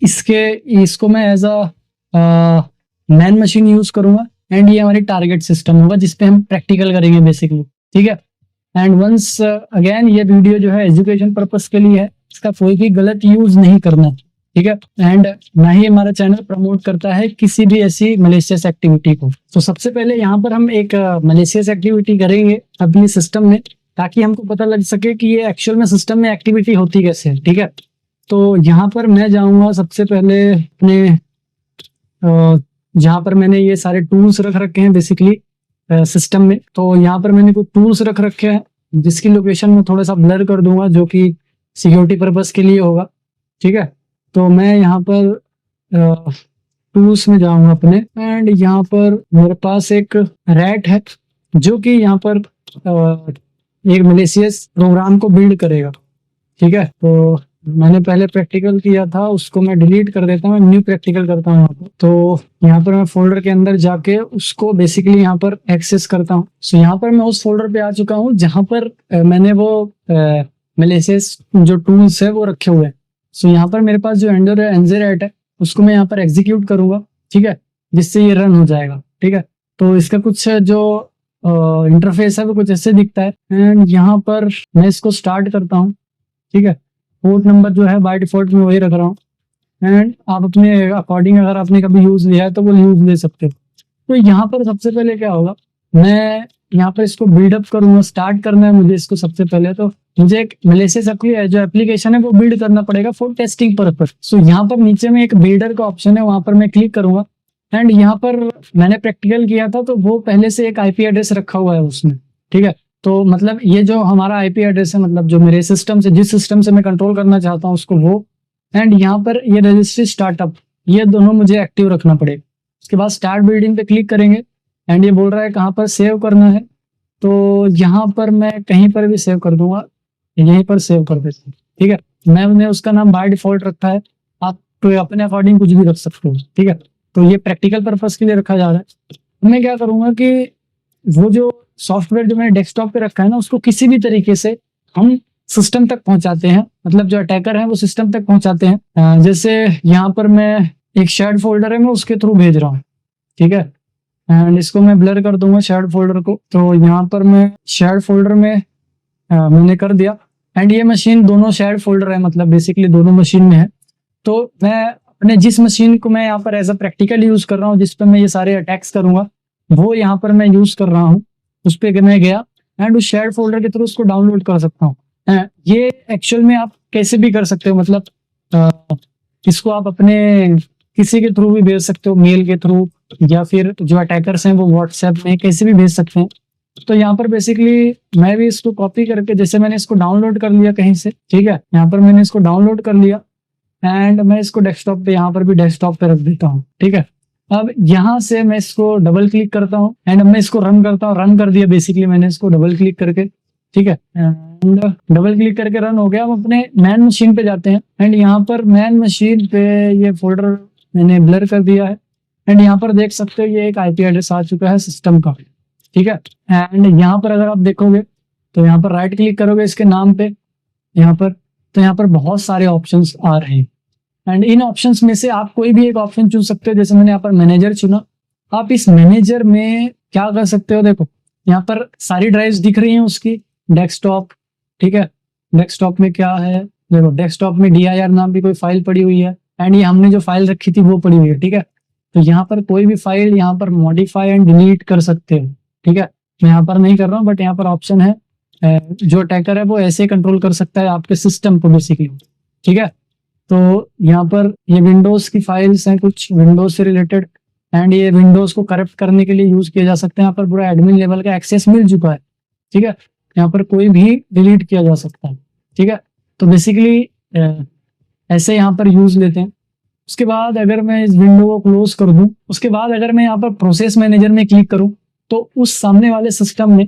B: इसको मैं as a man machine use करूंगा, एंड ये हमारी टारगेट सिस्टम होगा जिसपे हम प्रैक्टिकल करेंगे बेसिकली, ठीक है। एंड वंस अगेन ये वीडियो जो है एजुकेशन पर्पस के लिए है, इसका कोई भी गलत यूज नहीं करना, ठीक है। एंड ना ही हमारा चैनल प्रमोट करता है किसी भी ऐसी मैलिशियस एक्टिविटी को। तो सबसे पहले यहाँ पर हम एक मैलिशियस एक्टिविटी करेंगे अपनी सिस्टम में,
A: ताकि हमको पता लग सके कि ये एक्चुअल में सिस्टम में एक्टिविटी होती कैसे है। ठीक है, तो यहाँ पर मैं जाऊँगा सबसे पहले अपने जहाँ पर मैंने ये सारे टूल्स रख रखे हैं बेसिकली सिस्टम में। तो यहाँ पर मैंने कुछ टूल्स रख रखे हैं जिसकी लोकेशन में थोड़ा सा ब्लर कर दूंगा, जो कि सिक्योरिटी पर्पस के लिए होगा। ठीक है, तो मैं यहाँ पर टूल्स में जाऊंगा अपने, एंड यहाँ पर मेरे पास एक रैट है जो कि यहाँ पर एक मैलिशियस प्रोग्राम को बिल्ड करेगा। ठीक है, तो मैंने पहले प्रैक्टिकल किया था, उसको मैं डिलीट कर देता हूँ, न्यू प्रैक्टिकल करता हूँ यहाँ पर। तो यहाँ पर मैं फोल्डर के अंदर जाके उसको बेसिकली यहाँ पर एक्सेस करता हूँ। सो यहाँ पर मैं उस फोल्डर पे आ चुका हूँ जहाँ पर मैंने वो मैलिशियस जो टूल्स है वो रखे हुए हैं। सो यहाँ पर मेरे पास जो एनजेरेट है उसको मैं यहाँ पर एग्जीक्यूट करूंगा। ठीक है, जिससे ये रन हो जाएगा। ठीक है, तो इसका कुछ जो इंटरफेस है वो कुछ ऐसे दिखता है, एंड यहाँ पर मैं इसको स्टार्ट करता हूँ। ठीक है, पोर्ट नंबर जो है बाय डिफॉल्ट में वही रख रहा हूँ, एंड आप अपने अकॉर्डिंग अगर आपने कभी यूज लिया है तो वो यूज ले सकते हो। तो यहाँ पर सबसे पहले क्या होगा, मैं यहाँ पर इसको बिल्डअप करूंगा। स्टार्ट करना है मुझे इसको सबसे पहले, तो मुझे एक मैलिशियस जो एप्लीकेशन है वो बिल्ड करना पड़ेगा फॉर टेस्टिंग पर्पस। सो यहाँ पर नीचे में एक बिल्डर का ऑप्शन है, वहां पर मैं क्लिक करूंगा, एंड यहाँ पर मैंने प्रैक्टिकल किया था तो वो पहले से एक आईपी एड्रेस रखा हुआ है उसमें। ठीक है, तो मतलब ये जो हमारा आईपी एड्रेस है, मतलब जो मेरे सिस्टम से, जिस सिस्टम से मैं कंट्रोल करना चाहता हूँ उसको, वो, एंड यहाँ पर ये रजिस्ट्री स्टार्टअप, ये दोनों मुझे एक्टिव रखना पड़ेगा। उसके बाद स्टार्ट बिल्डिंग पे क्लिक करेंगे, एंड ये बोल रहा है कहाँ पर सेव करना है, तो यहाँ पर मैं कहीं पर भी सेव कर दूंगा, यहीं पर सेव कर देता हूँ। ठीक है, मैंने उसका नाम बाय डिफॉल्ट रखा है, आप तो अपने अकॉर्डिंग कुछ भी रख सकते हो। ठीक है, तो ये प्रैक्टिकल पर्पस के लिए रखा जा रहा है। मैं क्या करूंगा कि वो जो सॉफ्टवेयर जो मैंने डेस्कटॉप पे रखा है ना, उसको किसी भी तरीके से हम सिस्टम तक पहुंचाते हैं, मतलब जो अटैकर है वो सिस्टम तक पहुंचाते हैं। जैसे यहाँ पर मैं एक शेयर्ड फोल्डर है, मैं उसके थ्रू भेज रहा हूँ। ठीक है, एंड इसको मैं ब्लर कर दूंगा शेयर्ड फोल्डर को। तो यहाँ पर मैं शेयर्ड फोल्डर में मैंने कर दिया, एंड ये मशीन दोनों शेयर्ड फोल्डर है, मतलब बेसिकली दोनों मशीन में है। तो मैं अपने जिस मशीन को मैं यहाँ पर एज अ प्रैक्टिकल यूज कर रहा हूँ, जिस पर मैं ये सारे अटैक्स करूंगा, वो यहाँ पर मैं यूज कर रहा हूँ, उस पर मैं गया, एंड उस शेयर्ड फोल्डर के थ्रू उसको डाउनलोड कर सकता हूँ। ये एक्चुअल में आप कैसे भी कर सकते हो, मतलब इसको आप अपने किसी के थ्रू भी भेज सकते हो, मेल के थ्रू, या फिर जो अटैकर्स हैं वो व्हाट्सएप में कैसे भी भेज सकते हैं। तो यहाँ पर बेसिकली मैं भी इसको कॉपी करके, जैसे मैंने इसको डाउनलोड कर लिया कहीं से, ठीक है, यहाँ पर मैंने इसको डाउनलोड कर लिया, एंड मैं इसको डेस्कटॉप पे, यहाँ पर भी डेस्कटॉप पे रख देता हूँ। ठीक है, अब यहाँ से मैं इसको डबल क्लिक करता हूँ, एंड अब मैं इसको रन करता हूँ। रन कर दिया बेसिकली मैंने इसको डबल क्लिक करके। ठीक है, डबल क्लिक करके रन हो गया। अब अपने मैन मशीन पे जाते हैं, एंड यहाँ पर मैन मशीन पे ये फोल्डर मैंने ब्लर कर दिया है, एंड यहाँ पर देख सकते हो ये एक आईपी एड्रेस आ चुका है सिस्टम का। ठीक है, एंड यहाँ पर अगर आप देखोगे तो यहाँ पर राइट क्लिक करोगे इसके नाम पे, यहाँ पर, तो यहाँ पर बहुत सारे ऑप्शंस आ रहे हैं, एंड इन ऑप्शंस में से आप कोई भी एक ऑप्शन चुन सकते हो। जैसे मैंने यहाँ पर मैनेजर चुना। आप इस मैनेजर में क्या कर सकते हो, देखो यहाँ पर सारी ड्राइव्स दिख रही हैं उसकी, डेस्कटॉप। ठीक है, डेस्कटॉप में क्या है, देखो डेस्कटॉप में dir नाम की कोई फाइल पड़ी हुई है, एंड ये हमने जो फाइल रखी थी वो पड़ी हुई है। ठीक है, तो यहाँ पर कोई भी फाइल यहाँ पर मॉडिफाई एंड डिलीट कर सकते हो। ठीक है, मैं यहाँ पर नहीं कर रहा हूँ, बट यहाँ पर ऑप्शन है, जो अटैकर है वो ऐसे कंट्रोल कर सकता है आपके सिस्टम को बेसिकली। ठीक है, तो यहाँ पर ये विंडोज की फाइल्स हैं, कुछ विंडोज से रिलेटेड, एंड ये विंडोज को करप्ट करने के लिए यूज किया जा सकता है। यहाँ पर पूरा एडमिन लेवल का एक्सेस मिल चुका है। ठीक है, यहाँ पर कोई भी डिलीट किया जा सकता है। ठीक है, तो बेसिकली ऐसे यहाँ पर यूज लेते हैं। उसके बाद अगर मैं इस विंडो को क्लोज कर दूं, उसके बाद अगर मैं यहाँ पर प्रोसेस मैनेजर में क्लिक करूं, तो उस सामने वाले सिस्टम में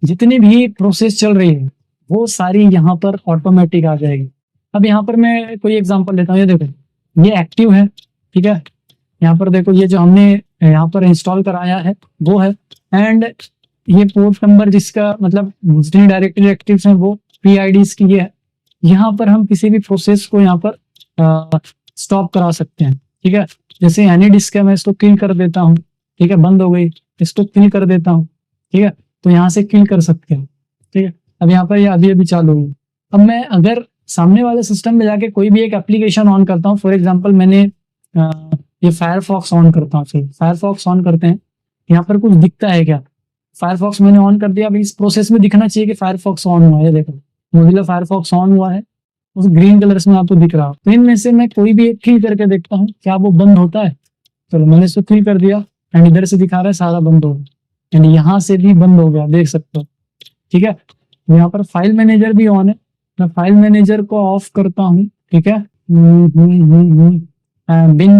A: जितनी भी प्रोसेस चल रही है वो सारी यहाँ पर ऑटोमेटिक आ जाएगी। अब यहाँ पर मैं कोई एग्जांपल लेता हूँ। ये देखो ये एक्टिव है। ठीक है, यहाँ पर देखो ये जो हमने यहाँ पर इंस्टॉल कराया है वो है, एंड ये पोर्ट नंबर जिसका मतलब जितनी डायरेक्टरी एक्टिव हैं वो PIDs की ये है। यहाँ पर हम किसी भी प्रोसेस को यहाँ पर स्टॉप करा सकते हैं। ठीक है, जैसे एनी डिस्क है, मैं इसको किल कर देता हूँ। ठीक है, बंद हो गई, इसको किल कर देता हूँ। ठीक है, तो यहाँ से किल कर सकते हैं। ठीक है, अब यहाँ पर ये अभी चालू हुई। अब मैं अगर सामने वाले सिस्टम में जाके कोई भी एक एप्लीकेशन ऑन करता हूँ, फॉर एग्जांपल मैंने ये फायरफॉक्स ऑन करता हूँ। फायरफॉक्स ऑन करते हैं, यहाँ पर कुछ दिखता है क्या,
B: फायरफॉक्स मैंने ऑन कर दिया। अभी इस प्रोसेस में दिखना चाहिए कि फायरफॉक्स ऑन हुआ है, देखो मोजिला फायरफॉक्स ऑन हुआ है, उस ग्रीन कलर्स में आपको दिख रहा हो। तो इनमें से मैं कोई भी एक किल करके देखता हूँ क्या वो बंद होता है। चलो मैंने इसको किल कर दिया एंड इधर से दिखा रहा है सारा बंद हो गया एंड यहाँ से भी बंद हो गया, देख सकते हो। ठीक है, यहाँ पर फाइल मैनेजर भी ऑन है, मैं फाइल मैनेजर को ऑफ करता हूँ। ठीक है, बिन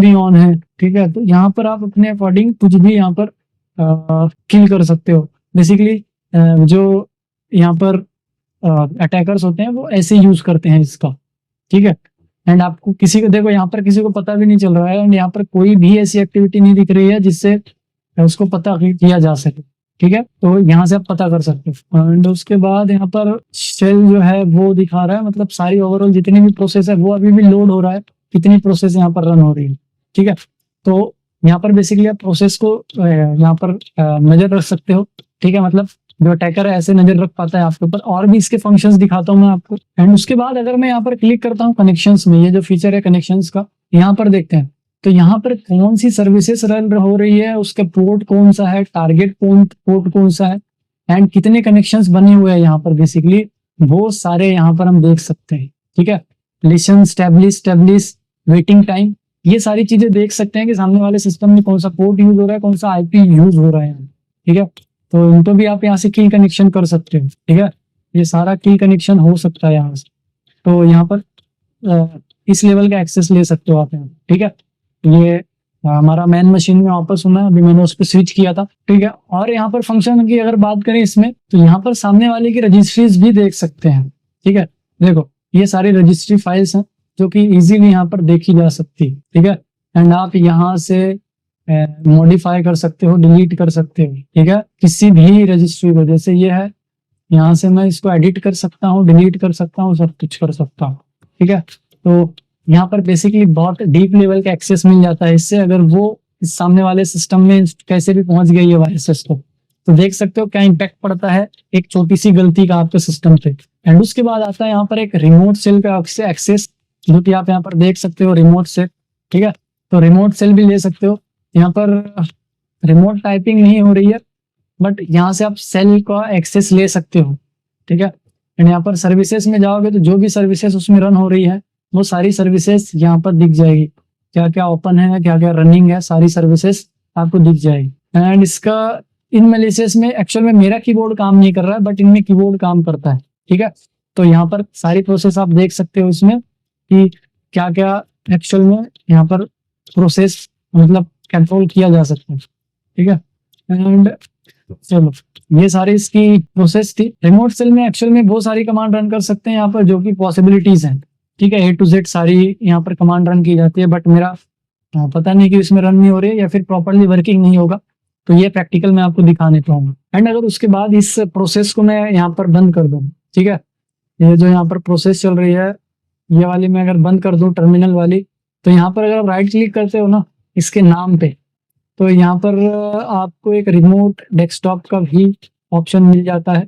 B: भी ऑन है। ठीक है, तो यहाँ पर आप अपने अकॉर्डिंग कुछ भी यहाँ पर किल कर सकते हो। बेसिकली जो यहाँ पर अटैकर्स होते हैं वो ऐसे यूज करते हैं इसका। ठीक है, एंड आपको किसी को देखो यहाँ पर किसी को पता भी नहीं चल रहा है एंड यहाँ पर कोई भी ऐसी एक्टिविटी नहीं दिख रही है जिससे उसको पता किया जा सके। ठीक है, तो यहाँ से आप पता कर सकते हो। एंड उसके बाद यहाँ पर शेल जो है वो दिखा रहा है, मतलब सारी ओवरऑल जितनी भी प्रोसेस है वो अभी भी लोड हो रहा है, कितनी प्रोसेस यहाँ पर रन हो रही है। ठीक है, तो यहाँ पर बेसिकली आप प्रोसेस को यहाँ पर नजर रख सकते हो। ठीक है, मतलब जो अटैकर है ऐसे नजर रख पाता है आपके ऊपर। और भी इसके फंक्शंस दिखाता हूँ मैं आपको। एंड उसके बाद अगर मैं यहाँ पर क्लिक करता हूँ कनेक्शंस में, ये जो फीचर है कनेक्शंस का, यहाँ पर देखते हैं तो यहाँ पर कौन सी सर्विसेज रन हो रही है, उसका पोर्ट कौन सा है, टारगेट पोर्ट कौन सा है एंड कितने कनेक्शंस बने हुए हैं यहाँ पर बेसिकली वो सारे यहाँ पर हम देख सकते हैं। ठीक है, लिसन, स्टैब्लिश, वेटिंग टाइम, ये सारी चीजें देख सकते हैं कि सामने वाले सिस्टम में कौन सा पोर्ट यूज हो रहा है, कौन सा आईपी यूज हो रहा है। ठीक है, तो इनको भी आप यहाँ से की कनेक्शन कर सकते हो। ठीक है, ये सारा की कनेक्शन हो सकता है यहाँ से। तो यहाँ पर इस लेवल का एक्सेस ले सकते हो आप यहाँ। ठीक है, ये हमारा मेन मशीन में वापस होना है, अभी मैंने उस पर स्विच किया था। ठीक है, और यहाँ पर फंक्शन की अगर बात करें इसमें तो यहाँ पर सामने वाले की रजिस्ट्रीज भी देख सकते हैं। ठीक है, देखो ये सारी रजिस्ट्री फाइल्स हैं जो कि इजीली यहाँ पर देखी जा सकती है। ठीक है, एंड आप यहाँ से मॉडिफाई कर सकते हो, डिलीट कर सकते हो। ठीक है, किसी भी रजिस्ट्री को, जैसे ये है यहाँ से मैं इसको एडिट कर सकता हूँ, डिलीट कर सकता हूँ, सब कुछ कर सकता हूँ। ठीक है, तो यहाँ पर बेसिकली बहुत डीप लेवल का एक्सेस मिल जाता है इससे। अगर वो इस सामने वाले सिस्टम में कैसे भी पहुंच गई है वायरसेस तो देख सकते हो क्या इम्पैक्ट पड़ता है एक छोटी सी गलती का आपके सिस्टम पे। एंड उसके बाद आता है यहाँ पर एक रिमोट सेल का एक्सेस, जो कि आप यहाँ पर देख सकते हो रिमोट सेल। ठीक है, तो रिमोट सेल भी ले सकते हो। यहाँ पर रिमोट टाइपिंग नहीं हो रही है बट यहाँ से आप सेल का एक्सेस ले सकते हो। ठीक है, एंड यहाँ पर सर्विसेज में जाओगे तो जो भी सर्विसेज उसमें रन हो रही है वो सारी सर्विसेज यहाँ पर दिख जाएगी, क्या क्या ओपन है, क्या क्या रनिंग है, सारी सर्विसेज आपको दिख जाएगी। एंड इसका इन मेलिसेस में एक्चुअल में मेरा कीबोर्ड काम नहीं कर रहा है बट इनमें कीबोर्ड काम करता है। ठीक है, तो यहाँ पर सारी प्रोसेस आप देख सकते हो इसमें कि क्या क्या एक्चुअल में यहाँ पर प्रोसेस मतलब कंट्रोल किया जा सकता है। ठीक है, एंड चलो ये सारी इसकी प्रोसेस थी। रिमोट सेल में एक्चुअल में बहुत सारी कमांड रन कर सकते हैं यहाँ पर, जो कि पॉसिबिलिटीज हैं। ठीक है, A to Z सारी यहाँ पर कमांड रन की जाती है बट मेरा पता नहीं कि इसमें रन नहीं हो रही है या फिर प्रॉपरली वर्किंग नहीं होगा, तो ये प्रैक्टिकल मैं आपको दिखाने पाऊंगा। एंड अगर उसके बाद इस प्रोसेस को मैं यहाँ पर बंद कर दूँ, ठीक है, ये जो यहाँ पर प्रोसेस चल रही है ये वाली मैं अगर बंद कर दूं टर्मिनल वाली, तो यहाँ पर अगर आप राइट क्लिक करते हो ना इसके नाम पे, तो यहाँ पर आपको एक रिमोट डेस्कटॉप का भी ऑप्शन मिल जाता है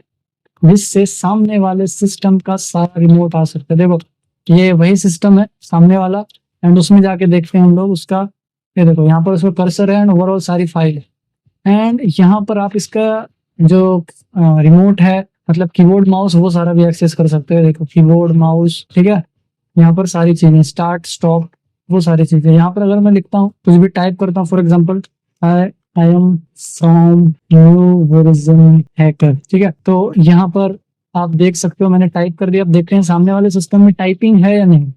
B: जिससे सामने वाले सिस्टम का सारा रिमोट आ सकता है। देखो ये वही सिस्टम है सामने वाला एंड उसमें जाके देखते हैं हम लोग उसका। ये देखो यहाँ पर उसमें कर्सर है एंड ओवरऑल सारी फाइल है एंड यहाँ पर आप इसका जो रिमोट है मतलब कीबोर्ड माउस वो सारा भी एक्सेस कर सकते हैं। देखो कीबोर्ड माउस, ठीक है, यहाँ पर सारी चीजें स्टार्ट स्टॉप वो सारी चीजें। यहाँ पर अगर मैं लिखता हूँ कुछ भी टाइप करता हूँ, for example I am from new version hacker, ठीक है, तो यहाँ पर आप देख सकते हो मैंने टाइप कर दिया। अब देखते हैं सामने वाले सिस्टम में टाइपिंग है या नहीं।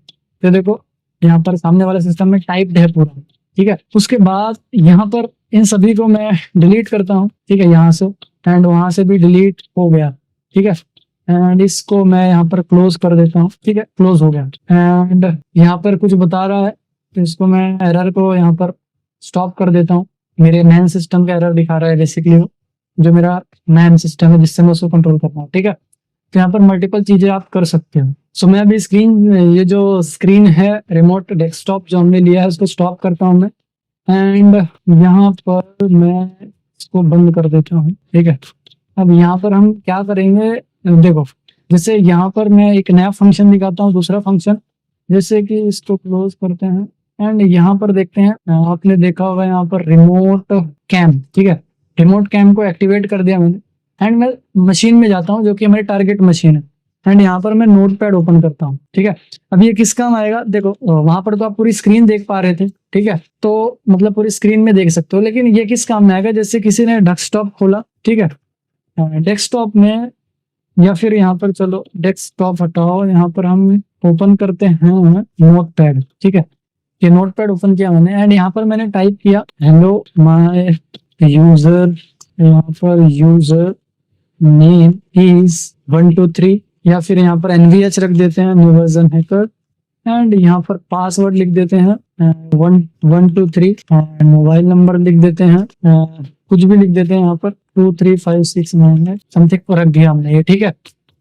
B: तो देखो यहाँ पर सामने वाले सिस्टम में टाइप्ड है पूरा, ठीक है। उसके बाद यहाँ पर इन सभी को मैं डिलीट करता हूँ, ठीक है, यहाँ से एंड वहां से भी डिलीट हो गया, ठीक है, एंड इसको मैं यहाँ पर क्लोज कर देता हूँ, ठीक है, क्लोज हो गया। एंड यहाँ पर कुछ बता रहा है तो इसको मैं एरर को यहाँ पर स्टॉप कर देता हूँ। मेरे मेन सिस्टम का एरर दिखा रहा है बेसिकली वो जो मेरा मेन सिस्टम है जिससे मैं उसको कंट्रोल कर रहा हूँ, ठीक है। तो यहाँ पर मल्टीपल चीजें आप कर सकते हो। सो मैं अभी ये जो स्क्रीन है रिमोट डेस्कटॉप जो हमने लिया है उसको स्टॉप करता हूँ मैं एंड यहाँ पर मैं इसको बंद कर देता हूँ, ठीक है। अब यहाँ पर हम क्या करेंगे, देखो जैसे यहाँ पर मैं एक नया फंक्शन दिखाता हूँ, दूसरा फंक्शन, जैसे कि इसको क्लोज करते हैं एंड यहाँ पर देखते हैं, आपने देखा होगा यहाँ पर रिमोट कैम, ठीक है, रिमोट कैम को एक्टिवेट कर दिया मैंने एंड मैं मशीन में जाता हूँ जो कि हमारी टारगेट मशीन है एंड यहाँ पर मैं नोटपैड ओपन करता हूँ। ठीक है, अब ये किस काम आएगा, देखो वहां पर तो आप पूरी स्क्रीन देख पा रहे थे। ठीक है, तो मतलब पूरी स्क्रीन में देख सकते हो, लेकिन ये किस काम में आएगा, जैसे किसी ने डेस्कटॉप खोला। ठीक है, डेस्कटॉप में या फिर यहाँ पर चलो डेस्कटॉप हटाओ, यहाँ पर हम ओपन करते हैं नोटपैड। ठीक है, ये नोटपैड ओपन किया मैंने एंड यहाँ पर मैंने टाइप किया हेलो माय यूजर, यहाँ पर यूजर नेम इज 123 या फिर यहाँ पर NVH रख देते हैं, न्यू वर्जन हैकर, एंड यहाँ पर पासवर्ड लिख देते हैं 123, मोबाइल नंबर लिख देते हैं कुछ भी लिख देते हैं यहाँ पर 235698 समथिंग रख दिया हमने ये। ठीक है,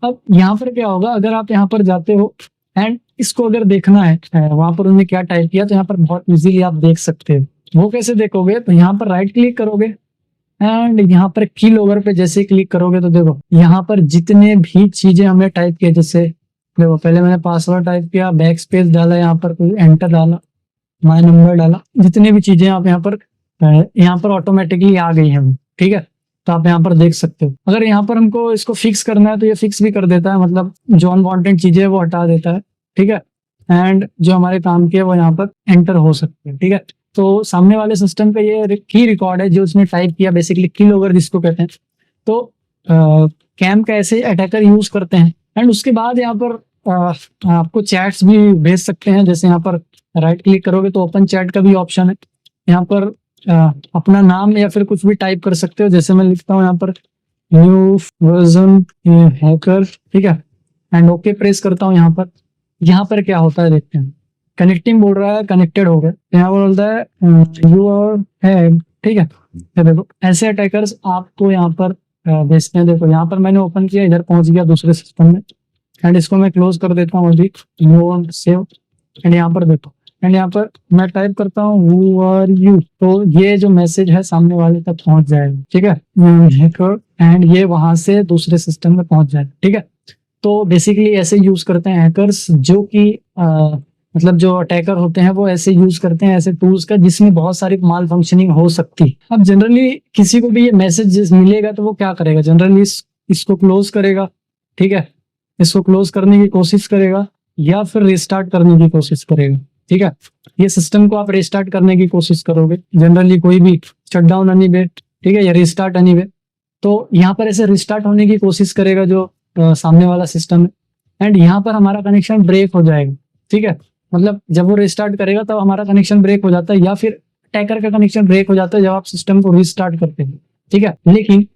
B: अब यहाँ पर क्या होगा, अगर आप यहाँ पर जाते हो एंड इसको अगर देखना है वहां पर उन्होंने क्या टाइप किया, तो यहाँ पर बहुत इजीली आप देख सकते हो। वो कैसे देखोगे, तो यहाँ पर राइट क्लिक करोगे एंड यहाँ पर की लोगर पे जैसे क्लिक करोगे तो देखो यहाँ पर जितने भी चीजें हमने टाइप किया, जैसे देखो पहले मैंने पासवर्ड टाइप किया, बैक स्पेस डाला, यहाँ पर कोई एंटर डाला, माय नंबर डाला, जितनी भी चीजें आप यहाँ पर ऑटोमेटिकली आ गई हैं। ठीक है, तो आप यहाँ पर देख सकते हो। अगर यहाँ पर हमको इसको फिक्स करना है तो ये फिक्स भी कर देता है, मतलब जो अनवांटेड चीजें है वो हटा देता है। ठीक है, एंड जो हमारे काम की है वो यहाँ पर एंटर हो सकते हैं। ठीक है, तो सामने वाले सिस्टम पे ये की रिकॉर्ड है जो उसने टाइप किया, बेसिकली की लोगर जिसको कहते हैं। तो कैम का ऐसे अटैकर यूज करते हैं एंड उसके बाद यहाँ पर आपको चैट्स भी भेज सकते हैं। जैसे यहाँ पर राइट क्लिक करोगे तो ओपन चैट का भी ऑप्शन है, यहाँ पर अपना नाम या फिर कुछ भी टाइप कर सकते हो। जैसे मैं लिखता हूँ यहाँ पर न्यू वर्जन हैकर। ठीक है, एंड ओके प्रेस करता हूँ। यहाँ पर क्या होता है देखते हैं, कनेक्टिंग बोल रहा है, कनेक्टेड हो गया। यहाँ पर बोलता है यू आर है। ठीक है, तो देखो ऐसे अटैकर्स आपको यहाँ पर भेजते हैं। देखो यहाँ पर मैंने ओपन किया, इधर पहुंच गया दूसरे सिस्टम में एंड इसको मैं क्लोज कर देता हूँ अभी, नो सेव, एंड यहाँ पर देखो एंड यहाँ पर मैं टाइप करता हूँ हु आर यू, तो ये जो मैसेज है सामने वाले तक पहुंच जाएगा। ठीक है, एंड ये वहां से दूसरे सिस्टम में पहुंच जाएगा। ठीक है, तो बेसिकली ऐसे यूज करते हैं हैकर्स, जो कि मतलब जो अटैकर होते हैं वो ऐसे यूज करते हैं ऐसे टूल्स का जिसमें बहुत सारी माल फंक्शनिंग हो सकती है। अब जनरली किसी को भी ये मैसेज मिलेगा तो वो क्या करेगा, जनरली इसको क्लोज करेगा। ठीक है, इसको क्लोज करने की कोशिश करेगा या फिर रिस्टार्ट करने की कोशिश करेगा। ठीक है, ये सिस्टम को आप रिस्टार्ट करने की कोशिश करोगे, जनरली कोई भी शटडाउन एनीवे, ठीक है, या रिस्टार्ट एनीवे, तो यहाँ पर ऐसे रिस्टार्ट होने की कोशिश करेगा जो सामने वाला सिस्टम है एंड यहाँ पर हमारा कनेक्शन ब्रेक हो जाएगा। ठीक है, मतलब जब वो रिस्टार्ट करेगा तब तो हमारा कनेक्शन ब्रेक हो जाता है, या फिर अटैकर का कनेक्शन ब्रेक हो जाता है जब आप सिस्टम को रिस्टार्ट करते हैं। ठीक है, लेकिन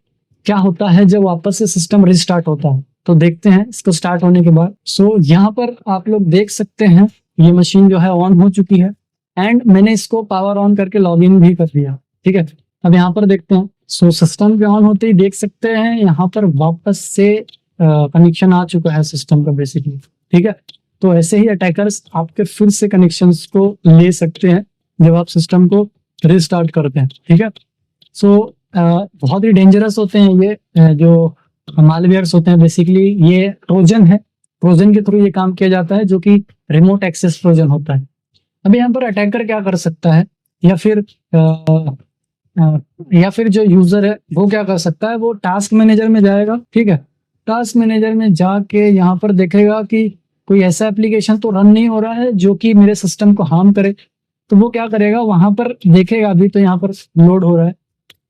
B: क्या होता है जब वापस से सिस्टम रिस्टार्ट होता है, तो देखते हैं इसको स्टार्ट होने के बाद। सो यहाँ पर आप लोग देख सकते हैं ये मशीन जो है ऑन हो चुकी है एंड मैंने इसको पावर ऑन करके लॉगिन भी कर दिया। ठीक है, अब यहाँ पर देखते हैं। सो सिस्टम पे ऑन होते ही देख सकते हैं यहाँ पर वापस से कनेक्शन आ चुका है सिस्टम का बेसिकली। ठीक है, तो ऐसे ही अटैकर्स आपके फिर से कनेक्शंस को ले सकते हैं जब आप सिस्टम को रिस्टार्ट करते हैं। ठीक है, सो बहुत ही डेंजरस होते हैं ये जो मालवेयर्स होते हैं। बेसिकली ये ट्रोजन है, ट्रोजन के थ्रू ये काम किया जाता है जो कि रिमोट एक्सेस ट्रोजन होता है। अभी यहाँ पर अटैकर क्या कर सकता है, या फिर जो यूजर है वो क्या कर सकता है, वो टास्क मैनेजर में जाएगा। ठीक है, टास्क मैनेजर में जाके यहाँ पर देखेगा कि कोई ऐसा एप्लीकेशन तो रन नहीं हो रहा है जो कि मेरे सिस्टम को हार्म करे, तो वो क्या करेगा, वहां पर देखेगा। अभी तो यहाँ पर लोड हो रहा है,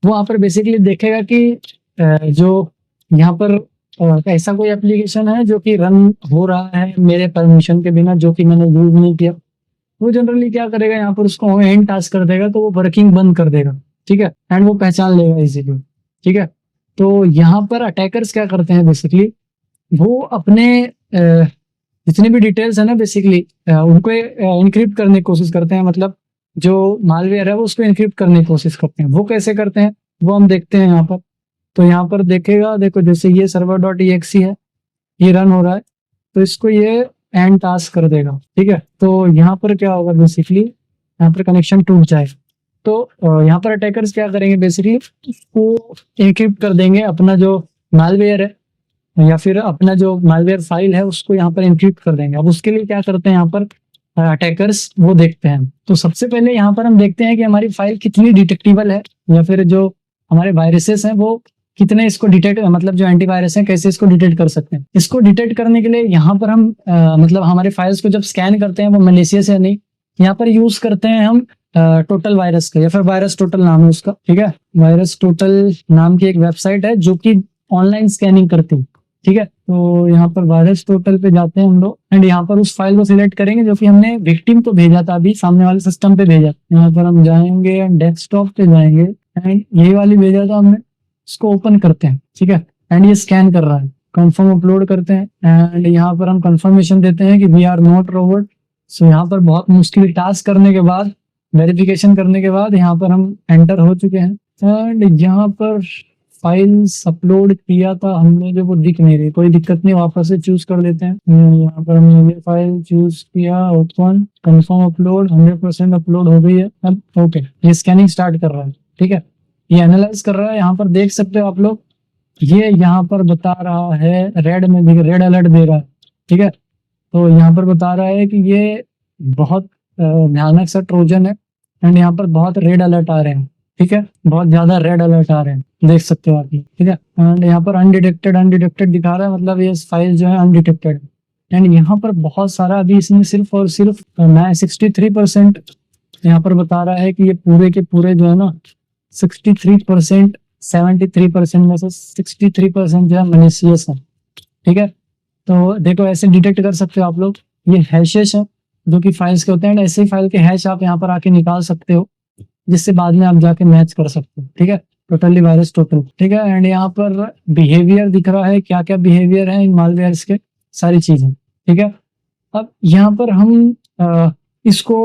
B: वो वहां पर बेसिकली देखेगा कि जो यहाँ पर ऐसा कोई एप्लीकेशन है जो कि रन हो रहा है मेरे परमिशन के बिना, जो कि मैंने यूज नहीं किया। वो जनरली क्या करेगा, यहाँ पर उसको एंड टास्क कर देगा, तो वो वर्किंग बंद कर देगा। ठीक है, एंड वो पहचान लेगा इजीली। ठीक है, तो यहाँ पर अटैकर्स क्या करते हैं, बेसिकली वो अपने जितनी भी डिटेल्स है ना बेसिकली उनको इनक्रिप्ट करने की कोशिश करते हैं। मतलब जो मालवेयर है वो उसको इनक्रिप्ट करने की कोशिश करते हैं। वो कैसे करते हैं वो हम देखते हैं यहाँ पर। तो यहाँ पर देखेगा, देखो जैसे ये server.exe है, ये रन हो रहा है, तो इसको ये एंड टास्क कर देगा। ठीक है, तो यहाँ पर क्या होगा, बेसिकली यहाँ पर कनेक्शन टूट जाएगा। तो यहाँ पर अटैकर्स क्या करेंगे, बेसिकली उसको इनक्रिप्ट कर देंगे, अपना जो मालवेयर है या फिर अपना जो मालवेयर फाइल है उसको यहाँ पर इनक्रिप्ट कर देंगे। अब उसके लिए क्या करते हैं यहाँ पर अटैकर्स, वो देखते हैं। तो सबसे पहले यहाँ पर हम देखते हैं कि हमारी फाइल कितनी डिटेक्टेबल है, या फिर जो हमारे वायरसेस हैं वो कितने इसको डिटेक्ट, मतलब जो एंटीवायरस है कैसे इसको डिटेक्ट कर सकते हैं। इसको डिटेक्ट करने के लिए यहाँ पर हम मतलब हमारे फाइल्स को जब स्कैन करते हैं वो मैलिशियस है नहीं, यहाँ पर यूज करते हैं हम टोटल वायरस का, या फिर वायरस टोटल नाम है उसका, ठीक है। वायरस टोटल नाम की एक वेबसाइट है जो कि ऑनलाइन स्कैनिंग करती है, ठीक है। तो यहाँ पर वायरस टोटल पे जाते हैं हम लोग एंड यहाँ पर उस फाइल को सिलेक्ट करेंगे जो कि हमने विक्टिम को भेजा था, अभी सामने वाले सिस्टम पे भेजा। यहाँ पर हम जाएंगे एंड डेस्कटॉप पे जाएंगे एंड यही वाली भेजा था हमने, इसको ओपन करते हैं, ठीक है। एंड ये स्कैन कर रहा है, कंफर्म अपलोड करते हैं एंड यहाँ पर हम कंफर्मेशन देते हैं कि वी आर नॉट रोबोट। सो यहाँ पर बहुत मुश्किल टास्क करने के बाद, वेरिफिकेशन करने के बाद यहाँ पर हम एंटर हो चुके हैं एंड यहाँ पर फाइल्स अपलोड किया था हमने जो वो दिख नहीं रही, कोई दिक्कत नहीं, वापस से चूज कर लेते हैं। यहाँ पर हमने ये फाइल चूज किया, ओपन, कंफर्म अपलोड, 100% अपलोड हो गई है। अब ओके, ये स्कैनिंग स्टार्ट कर रहा है, ठीक है, ये एनालाइज कर रहा है। यहाँ पर देख सकते हो आप लोग, ये यहाँ पर बता रहा है रेड में, रेड अलर्ट दे रहा है, ठीक है। तो यहाँ पर बता रहा है कि ये बहुत भयानक सा ट्रोजन है एंड यहाँ पर बहुत रेड अलर्ट आ रहे हैं, ठीक है, बहुत ज्यादा रेड अलर्ट आ रहे हैं, देख सकते हो आप, ठीक है। एंड यहाँ पर अनडिटेक्टेड दिखा रहा है, मतलब ये फाइल जो है अनडिटेक्टेड। एंड यहाँ पर बहुत सारा अभी इसमें सिर्फ और सिर्फ 63% यहाँ पर बता रहा है कि ये पूरे के पूरे जो है ना 63%, 73% में से 63% जो है मलेशियस है, ठीक है। तो देखो ऐसे डिटेक्ट कर सकते हो आप लोग, ये हैशेस है जो कि फाइल्स के होते हैं, ऐसे ही फाइल के हैश आप यहाँ पर आके निकाल सकते हो, जिससे बाद में आप जाके मैच कर सकते हो, ठीक है। टोटली वायरस टोटल, ठीक है। एंड यहाँ पर बिहेवियर दिख रहा है, क्या क्या बिहेवियर है इन मालवेयर्स के, सारी चीजें, ठीक है। अब यहाँ पर हम इसको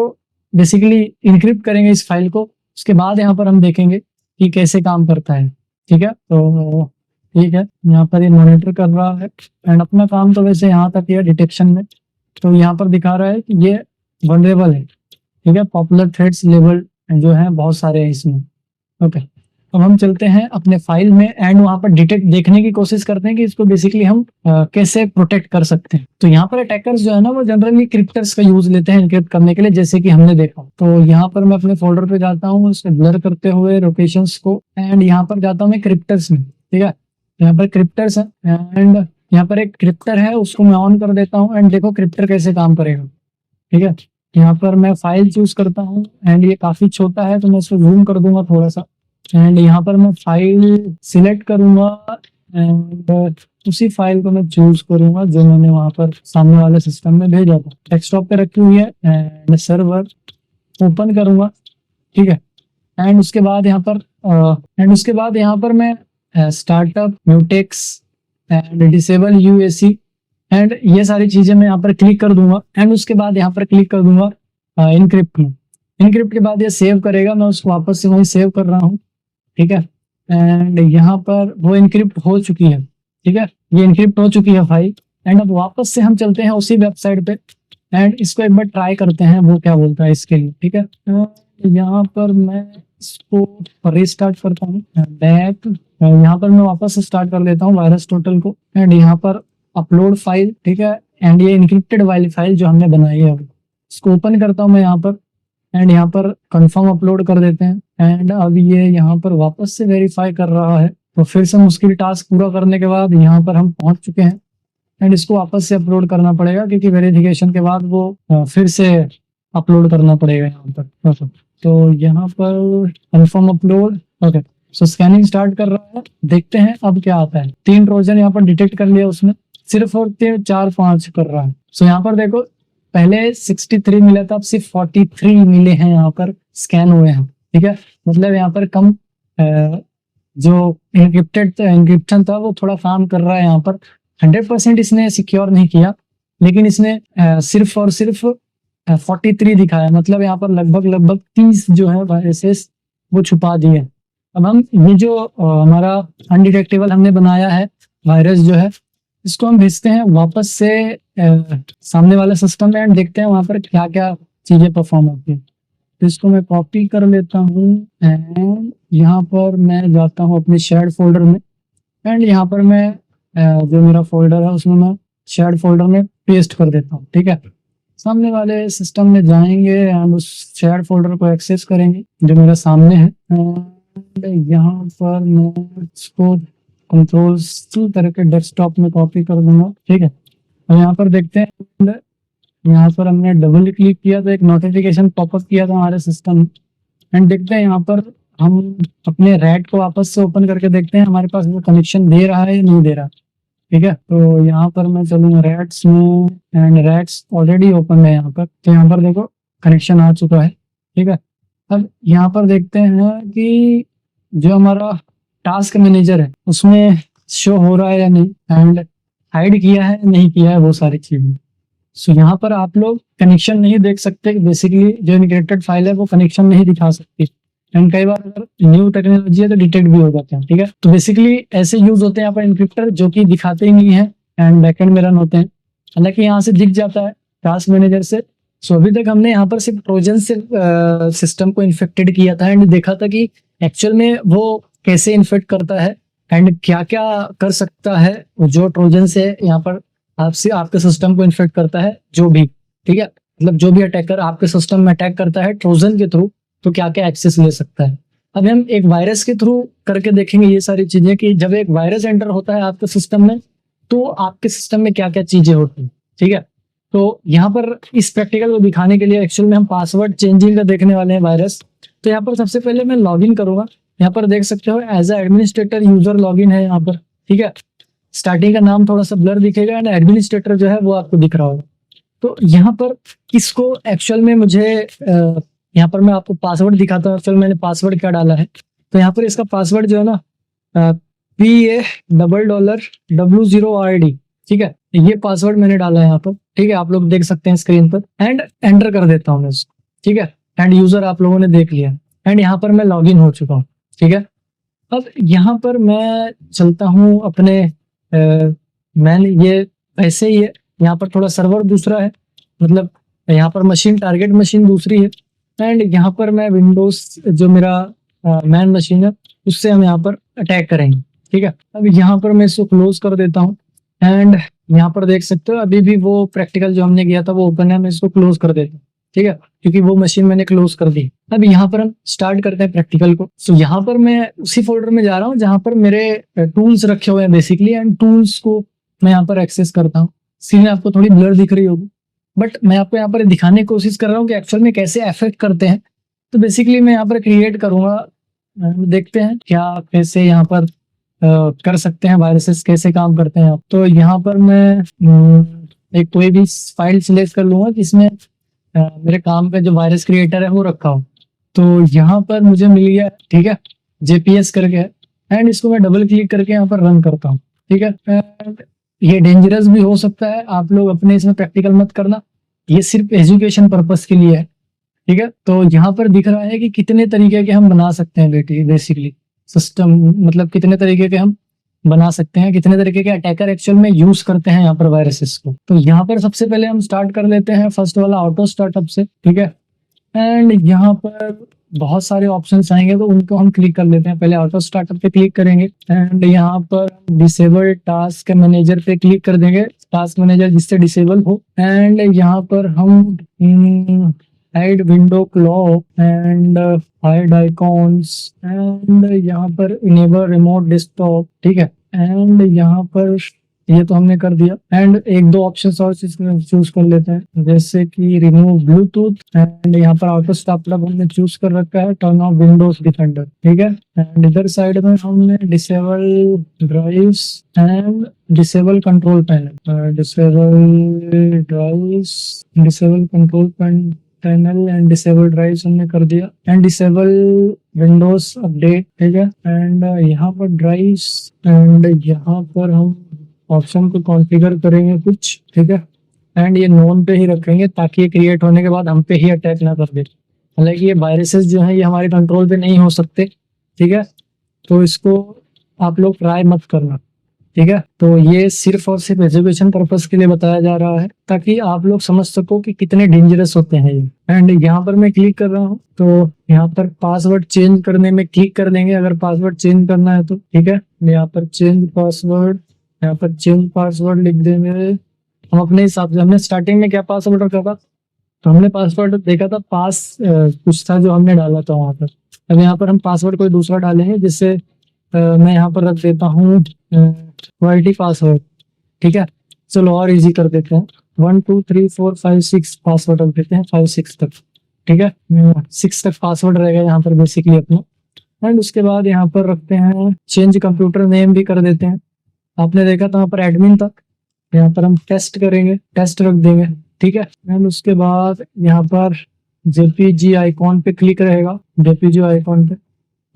B: बेसिकली इनक्रिप्ट करेंगे इस फाइल को, उसके बाद यहाँ पर हम देखेंगे कि कैसे काम करता है, ठीक है। तो ठीक है, यहाँ पर ये मॉनिटर कर रहा है एंड अपना काम तो वैसे यहाँ तक है डिटेक्शन में। तो यहाँ पर दिखा रहा है कि ये वनरेबल है, ठीक है, पॉपुलर थ्रेड्स लेवल जो है बहुत सारे हैं इसमें, ओके। अब हम चलते हैं अपने फाइल में एंड वहां पर डिटेक्ट देखने की कोशिश करते हैं कि इसको बेसिकली हम कैसे प्रोटेक्ट कर सकते हैं। तो यहाँ पर अटैकर्स जो है ना वो जनरली क्रिप्टर्स का यूज लेते हैं इनक्रिप्ट करने के लिए, जैसे कि हमने देखा। तो यहाँ पर मैं अपने फोल्डर पे जाता हूँ, उसे ब्लर करते हुए लोकेशंस को, एंड यहाँ पर जाता हूँ मैं क्रिप्टर्स में, ठीक है। यहाँ पर क्रिप्टर्स है एंड यहाँ पर एक क्रिप्टर है, उसको मैं ऑन कर देता हूँ एंड देखो क्रिप्टर कैसे काम करेगा, ठीक है। यहाँ पर मैं फाइल चूज करता हूँ एंड ये काफी छोटा है तो मैं इसको जूम कर दूंगा थोड़ा सा एंड यहाँ पर मैं फाइल सिलेक्ट करूंगा एंड उसी फाइल को मैं चूज करूंगा जो मैंने वहां पर सामने वाले सिस्टम में भेजा था, डेस्कटॉप पे रखी हुई है एंड सर्वर ओपन करूंगा, ठीक है। एंड उसके बाद यहाँ पर मैं startup, mutex and disable UAC and ये सारी चीजें मैं यहाँ पर क्लिक कर दूंगा एंड उसके बाद यहाँ पर क्लिक कर दूंगा इनक्रिप्ट में। इनक्रिप्ट के बाद ये सेव करेगा, मैं उसको वापस से वहीं सेव कर रहा हूँ, ठीक है। एंड यहाँ पर वो इनक्रिप्ट हो चुकी है, ठीक है, ये इनक्रिप्ट हो चुकी है फाइल। एंड अब वापस से हम चलते हैं उसी वेबसाइट पे एंड इसको एक बार ट्राई करते हैं वो क्या बोलता है इसके लिए, ठीक है। यहाँ पर मैं इसको रीस्टार्ट करता हूँ, बैक, यहाँ पर मैं वापस से स्टार्ट कर लेता हूँ वायरस टोटल को एंड यहाँ पर अपलोड फाइल, ठीक है। एंड ये इनक्रिप्टेड वाली फाइल जो हमने बनाई है, अब इसको ओपन करता हूँ मैं यहाँ पर एंड यहाँ पर कंफर्म अपलोड कर देते हैं एंड अब ये यहाँ पर वापस से वेरीफाई कर रहा है। तो फिर से मुश्किल टास्क पूरा करने के बाद यहाँ पर हम पहुंच चुके हैं एंड इसको वापस से अपलोड करना पड़ेगा क्योंकि वेरिफिकेशन के बाद वो फिर से अपलोड करना पड़ेगा यहाँ पर। तो यहाँ पर कंफर्म अपलोड, ओके। सो स्कैनिंग स्टार्ट कर रहा है, देखते हैं अब क्या आता है। 3 ट्रोजन यहाँ पर डिटेक्ट कर लिया उसने, सिर्फ और 4-5 कर रहा है। सो यहाँ पर देखो पहले 63 मिला था, अब सिर्फ 43 मिले हैं यहाँ पर स्कैन हुए हैं, ठीक है। मतलब यहाँ पर कम जो इंक्रिप्शन था वो थोड़ा काम कर रहा है यहाँ पर। 100% इसने सिक्योर नहीं किया, लेकिन इसने सिर्फ और सिर्फ 43 दिखाया, मतलब यहाँ पर लगभग 30 जो है वायरसेस वो छुपा दिए। अब हम ये जो हमारा अनडिटेक्टेबल हमने बनाया है वायरस जो है, इसको हम भेजते हैं वापस से सामने वाले सिस्टम में एंड देखते हैं वहां पर क्या क्या चीजें परफॉर्म होती है। तो इसको मैं कॉपी कर लेता हूँ एंड यहाँ पर मैं जाता हूँ अपने शेयर्ड फोल्डर में एंड यहाँ पर मैं जो मेरा फोल्डर है उसमें मैं शेयर्ड फोल्डर में पेस्ट कर देता हूँ, ठीक है। सामने वाले सिस्टम में जाएंगे एंड उस शेयर्ड फोल्डर को एक्सेस करेंगे जो मेरे सामने है। यहाँ पर मैं इसको कंट्रोल्स करके डेस्कटॉप में कॉपी कर दूंगा, ठीक है। और यहाँ पर देखते हैं, यहाँ पर हमने डबल क्लिक किया तो एक नोटिफिकेशन पॉपअप किया था हमारे सिस्टम में। एंड देखते हैं यहाँ पर हम अपने रैट को वापस से ओपन करके देखते हैं हमारे पास वो कनेक्शन दे रहा है या नहीं दे रहा, ठीक है। तो यहाँ पर मैं चलूंगा रैट्स में, एंड रैट्स ऑलरेडी ओपन है यहाँ पर। तो यहाँ पर देखो कनेक्शन आ चुका है, ठीक है। अब यहाँ पर देखते हैं कि जो हमारा टास्क मैनेजर है उसमें शो हो रहा है या नहीं, एंड हाइड किया है नहीं किया है वो सारी चीजें। सो यहाँ पर आप लोग कनेक्शन नहीं देख सकते, बेसिकली जो इनक्रिप्टेड फाइल है वो कनेक्शन नहीं दिखा सकती। एंड कई बार अगर न्यू टेक्नोलॉजी है तो डिटेक्ट भी हो जाते हैं, ठीक है। तो बेसिकली ऐसे यूज होते हैं यहाँ पर इनक्रिप्टर जो कि दिखाते ही नहीं है एंड बैकएंड में रन होते हैं, हालांकि यहाँ से दिख जाता है टास्क मैनेजर से। सो अभी तक हमने यहाँ पर सिर्फ ट्रोजन से सिस्टम को इन्फेक्टेड किया था एंड देखा था कि एक्चुअल में वो कैसे इन्फेक्ट करता है एंड क्या क्या कर सकता है जो ट्रोजन से यहाँ पर आपसे आपके सिस्टम को इन्फेक्ट करता है, जो भी, ठीक है। मतलब जो भी अटैकर आपके सिस्टम में अटैक करता है ट्रोजन के थ्रू, तो क्या क्या एक्सेस ले सकता है। अब हम एक वायरस के थ्रू करके देखेंगे ये सारी चीजें कि जब एक वायरस एंटर होता है आपके सिस्टम में तो आपके सिस्टम में क्या क्या चीजें होती हैं, ठीक है। तो यहाँ पर इस प्रैक्टिकल को दिखाने के लिए एक्चुअल में हम पासवर्ड चेंजिंग का देखने वाले हैं वायरस। तो यहाँ पर सबसे पहले मैं लॉग इन करूंगा। यहाँ पर देख सकते हो as administrator user log in है यहाँ पर, ठीक है। स्टार्टिंग का नाम थोड़ा सा ब्लर दिखेगा एंड एडमिनिस्ट्रेटर जो है वो आपको दिख रहा होगा। तो यहाँ पर किसको एक्चुअल में मुझे यहाँ पर मैं आपको पासवर्ड दिखाता हूँ एक्चुअल मैंने पासवर्ड क्या डाला है। तो यहाँ पर इसका पासवर्ड जो है ना PA$00W0RD, ठीक है। ये पासवर्ड मैंने डाला है यहाँ पर, ठीक है। आप लोग देख सकते हैं स्क्रीन पर एंड एंटर कर देता हूँ मैं इसको, ठीक है। एंड यूजर आप लोगों ने देख लिया एंड यहाँ पर मैं लॉग इन हो चुका हूँ, ठीक है। अब यहाँ पर मैं चलता हूँ अपने मैंने ये वैसे ही है, यहाँ पर थोड़ा सर्वर दूसरा है, मतलब यहाँ पर मशीन टारगेट मशीन दूसरी है एंड यहाँ पर मैं विंडोज जो मेरा मैन मशीन है उससे हम यहाँ पर अटैक करेंगे, ठीक है। अब यहाँ पर मैं इसको क्लोज कर देता हूँ एंड यहाँ पर देख सकते हो अभी भी वो प्रैक्टिकल जो हमने किया था वो ओपन है, मैं इसको क्लोज कर देता हूँ, ठीक है, क्योंकि वो मशीन मैंने क्लोज कर दी। अब यहाँ पर हम स्टार्ट करते हैं प्रैक्टिकल को। सो यहाँ पर मैं उसी फोल्डर में जा रहा हूँ जहाँ पर मेरे टूल्स रखे हुए हैं बेसिकली, एंड टूल्स को मैं यहाँ पर एक्सेस करता हूँ। स्क्रीन आपको थोड़ी ब्लर दिख रही होगी बट मैं आपको यहाँ पर दिखाने की कोशिश कर रहा हूँ कि एक्चुअल में कैसे अफेक्ट करते हैं। तो बेसिकली मैं यहाँ पर क्रिएट करूंगा, देखते हैं क्या कैसे यहाँ पर कर सकते हैं, वायरसेस कैसे काम करते हैं। तो यहाँ पर मैं एक कोई भी फाइल सिलेक्ट कर लूंगा जिसमें मेरे काम पे जो वायरस क्रिएटर है वो रखा हो। तो यहाँ पर मुझे मिल गया, ठीक है, JPS करके, एंड इसको मैं डबल क्लिक करके यहाँ पर रन करता हूँ, ठीक है। एंड ये डेंजरस भी हो सकता है, आप लोग अपने इसमें प्रैक्टिकल मत करना, ये सिर्फ एजुकेशन पर्पस के लिए है, ठीक है। तो यहाँ पर दिख रहा है कि कितने तरीके के हम बना सकते हैं बेसिकली सिस्टम, मतलब कितने तरीके के हम बना सकते हैं, कितने तरीके के अटैकर एक्चुअल में यूज करते हैं यहाँ पर वायरसेस को। तो यहाँ पर सबसे पहले हम स्टार्ट कर लेते हैं फर्स्ट वाला ऑटो स्टार्टअप से, ठीक है। एंड यहाँ पर बहुत सारे ऑप्शंस आएंगे तो उनको हम क्लिक कर लेते हैं। पहले ऑटो स्टार्टअप पे क्लिक करेंगे एंड यहाँ पर डिसेबल टास्क मैनेजर पे क्लिक कर देंगे, टास्क मैनेजर जिससे डिसेबल हो। एंड यहाँ पर हम hide window clock and hide icons and यहाँ पर इनेबल रिमोट डेस्कटॉप, ठीक है। एंड यहाँ पर ये तो हमने कर दिया एंड एक दो ऑप्शंस और चूज कर लेते हैं, जैसे कि रिमूव ब्लूटूथ एंड यहाँ पर ऑटो स्टार्टअप हमने चूज कर रखा है, टर्न ऑफ विंडोज डिफेंडर, ठीक है। एंड इधर साइड में हमने disable drives and disable control panel, disable drives, disable control panel and disable drives हमने कर दिया एंड डिसेबल विंडोज अपडेट, ठीक है। एंड यहाँ पर ड्राइव्स एंड यहाँ पर हम ऑप्शन को कॉन्फ़िगर करेंगे कुछ, ठीक है। एंड ये नोन पे ही रखेंगे ताकि ये क्रिएट होने के बाद हम पे ही अटैक ना कर दे। हालांकि ये वायरसेस जो है ये हमारे कंट्रोल पे नहीं हो सकते, ठीक है, तो इसको आप लोग ट्राई मत करना, ठीक है। तो ये सिर्फ और सिर्फ एजुकेशन पर्पस के लिए बताया जा रहा है ताकि आप लोग समझ सको कि कितने डेंजरस होते हैं ये। एंड यहाँ पर मैं क्लिक कर रहा हूँ तो यहाँ पर पासवर्ड चेंज करने में क्लिक कर देंगे अगर पासवर्ड चेंज करना है तो, ठीक है। यहाँ पर चेंज पासवर्ड, यहाँ पर चेंज पासवर्ड लिख देंगे हम अपने हिसाब से। हमने स्टार्टिंग में क्या पासवर्ड रखा था, तो हमने पासवर्ड देखा था पास कुछ था जो हमने डाला था वहां पर, अब यहाँ पर हम पासवर्ड कोई दूसरा डालेंगे, जिससे मैं यहाँ पर रख देता हूँ क्वालिटी पासवर्ड। ठीक है, चलो और इजी कर देते हैं, 1 2 3 4 5 6 पासवर्ड रख देते हैं, 5 6 तक। ठीक है, 6 तक पासवर्ड रहेगा यहाँ पर बेसिकली अपना। एंड उसके बाद यहाँ पर रखते हैं चेंज कंप्यूटर नेम भी कर देते हैं। आपने देखा था यहाँ पर एडमिन तक, यहाँ पर हम टेस्ट करेंगे, टेस्ट रख देंगे। ठीक है, एंड उसके बाद यहाँ पर जेपीजी आइकॉन पे क्लिक रहेगा, जेपीजी आइकॉन पे।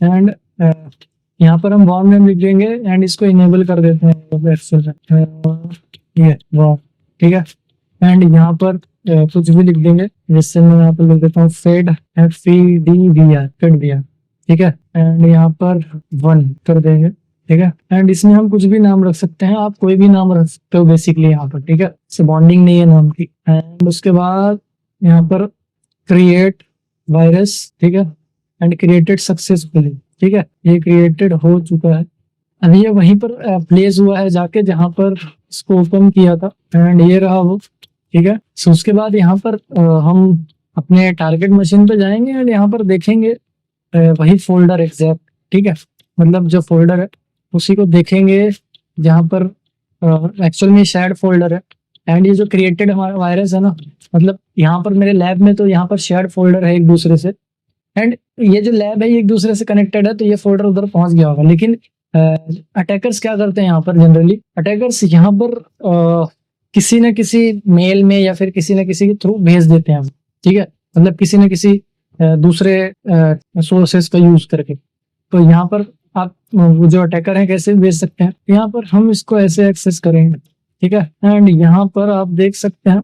B: एंड यहाँ पर हम वार्म नेम लिख देंगे एंड इसको इनेबल कर देते हैं, ये वार्म। ठीक है, एंड यहाँ पर कुछ भी लिख देंगे, जिससे मैं यहाँ पर लिख देता हूँ फेड, FEDVR, फेड। ठीक है, एंड यहाँ पर 1 कर देंगे। ठीक है, एंड इसमें हम कुछ भी नाम रख सकते हैं, आप कोई भी नाम रख सकते हो बेसिकली यहाँ पर। ठीक है, इससे बॉन्डिंग नहीं है नाम की। एंड उसके बाद यहाँ पर क्रिएट वायरस। ठीक है, एंड क्रिएटेड सक्सेसफुली। ठीक है, ये क्रिएटेड हो चुका है, अभी ये वहीं पर प्लेस हुआ है जाके जहां पर इसको ओपन किया था। एंड ये रहा वो। ठीक है, सो उसके बाद यहाँ पर हम अपने टारगेट मशीन पे जाएंगे एंड यहाँ पर देखेंगे वही फोल्डर एग्जैक्ट। ठीक है, मतलब जो फोल्डर है उसी को देखेंगे जहाँ पर एक्चुअल में शेयर्ड फोल्डर है। एंड ये जो क्रिएटेड हमारा वायरस है ना, मतलब यहाँ पर मेरे लैब में तो यहाँ पर शेयर्ड फोल्डर है एक दूसरे से, एंड ये जो लैब है ये एक दूसरे से कनेक्टेड है, तो ये फोल्डर उधर पहुंच गया होगा। लेकिन अटैकर्स क्या करते हैं यहाँ पर, जनरली अटैकर्स यहाँ पर किसी न किसी मेल में या फिर किसी न किसी के थ्रू भेज देते हैं। ठीक है, मतलब किसी न किसी दूसरे सोर्सेस का यूज करके। तो यहाँ पर आप वो जो अटैकर हैं कैसे भेज सकते हैं, यहाँ पर हम इसको ऐसे एक्सेस करेंगे। ठीक है, एंड यहाँ पर आप देख सकते हैं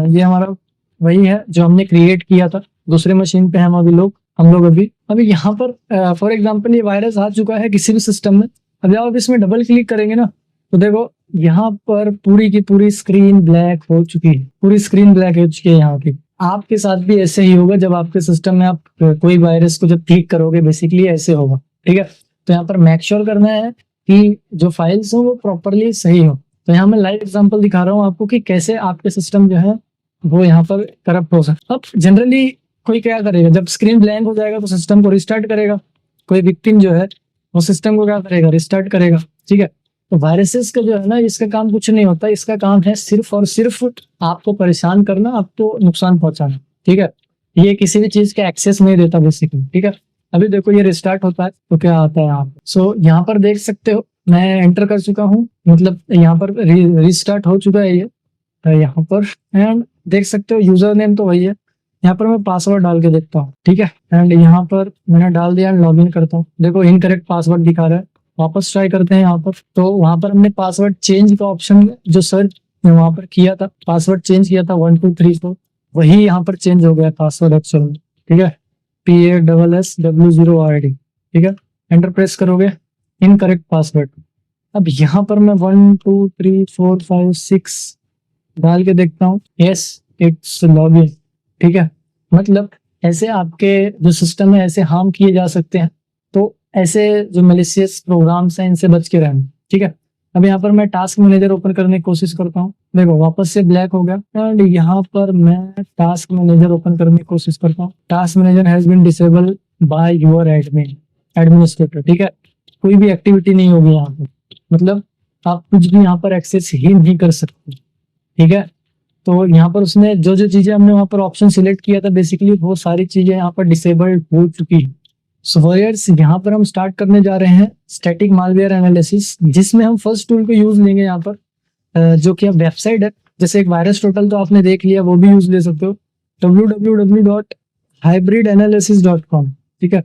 B: ये हमारा वही है जो हमने क्रिएट किया था, दूसरे मशीन पे हम लोग अभी यहाँ पर फॉर एग्जांपल ये वायरस आ चुका है किसी भी सिस्टम में। अब आप इसमें डबल क्लिक करेंगे ना, तो देखो यहाँ पर पूरी की पूरी स्क्रीन ब्लैक हो चुकी है, पूरी स्क्रीन ब्लैक हो चुकी है यहाँ की। आपके साथ भी ऐसे ही होगा जब आपके सिस्टम में आप कोई वायरस को जब ठीक करोगे, बेसिकली ऐसे होगा। ठीक है, तो यहाँ पर मेक श्योर करना है कि जो फाइल्स हो वो प्रॉपरली सही हो। तो यहाँ मैं लाइव एग्जांपल दिखा रहा हूँ आपको कि कैसे आपके सिस्टम जो है वो यहाँ पर करप्ट हो सकता है। अब जनरली कोई क्या करेगा, जब स्क्रीन ब्लैंक हो जाएगा तो सिस्टम को रिस्टार्ट करेगा। कोई विक्टिम जो है वो सिस्टम को क्या करेगा, रिस्टार्ट करेगा। ठीक है, तो वायरसेस का जो है ना, इसका काम कुछ नहीं होता, इसका काम है सिर्फ और सिर्फ आपको परेशान करना, आपको नुकसान पहुंचाना। ठीक है, ये किसी भी चीज के एक्सेस नहीं देता बेसिकली। ठीक है, अभी देखो ये रिस्टार्ट होता है तो क्या आता है यहाँ पर। सो यहाँ पर देख सकते हो मैं एंटर कर चुका हूँ, मतलब यहाँ पर रिस्टार्ट हो चुका है ये यहाँ पर। एंड देख सकते हो यूजर नेम तो वही है, यहाँ पर मैं पासवर्ड डाल के देखता हूँ। ठीक है, एंड यहाँ पर मैंने डाल दिया, लॉगिन करता हूँ। देखो इनकरेक्ट पासवर्ड दिखा रहा है, वापस ट्राई करते हैं यहाँ पर। तो वहां पर हमने पासवर्ड चेंज का ऑप्शन जो सर्च वहां पर किया था, पासवर्ड चेंज किया था 1 2 3 4, वही यहाँ पर चेंज हो गया पासवर्ड एक्चुअल में। ठीक है, PASSW0RD। ठीक है, एंटर प्रेस करोगे, इनकरेक्ट पासवर्ड। अब यहाँ पर मैं 1 2 3 4 5 6 डाल के देखता हूँ, यस इट्स लॉगिन। ठीक है, मतलब ऐसे आपके जो सिस्टम है ऐसे हार्म किए जा सकते हैं, तो ऐसे जो मैलिशियस प्रोग्राम्स हैं इनसे बच के रहना। ठीक है, अब यहाँ पर मैं टास्क मैनेजर ओपन करने की कोशिश करता हूँ, देखो वापस से ब्लैक हो गया। एंड यहाँ पर मैं टास्क मैनेजर ओपन करने की कोशिश करता हूँ, task manager has been disable by your administrator. ठीक है, कोई भी एक्टिविटी नहीं होगी यहाँ पर, मतलब आप कुछ भी यहाँ पर एक्सेस ही नहीं कर सकते। ठीक है, तो यहाँ पर उसने जो जो चीजें हमने वहाँ पर ऑप्शन सिलेक्ट किया था बेसिकली वो सारी चीजें यहाँ पर डिसेबल्ड हो चुकी है। सो वॉरियर्स, यहाँ पर हम स्टार्ट करने जा रहे हैं स्टैटिक मालवेयर एनालिसिस, जिसमें हम फर्स्ट टूल को यूज लेंगे यहाँ पर, जो कि अब वेबसाइट है। जैसे एक वायरस टोटल तो आपने देख लिया, वो भी यूज ले सकते हो, www.hybridanalysis.com। ठीक है,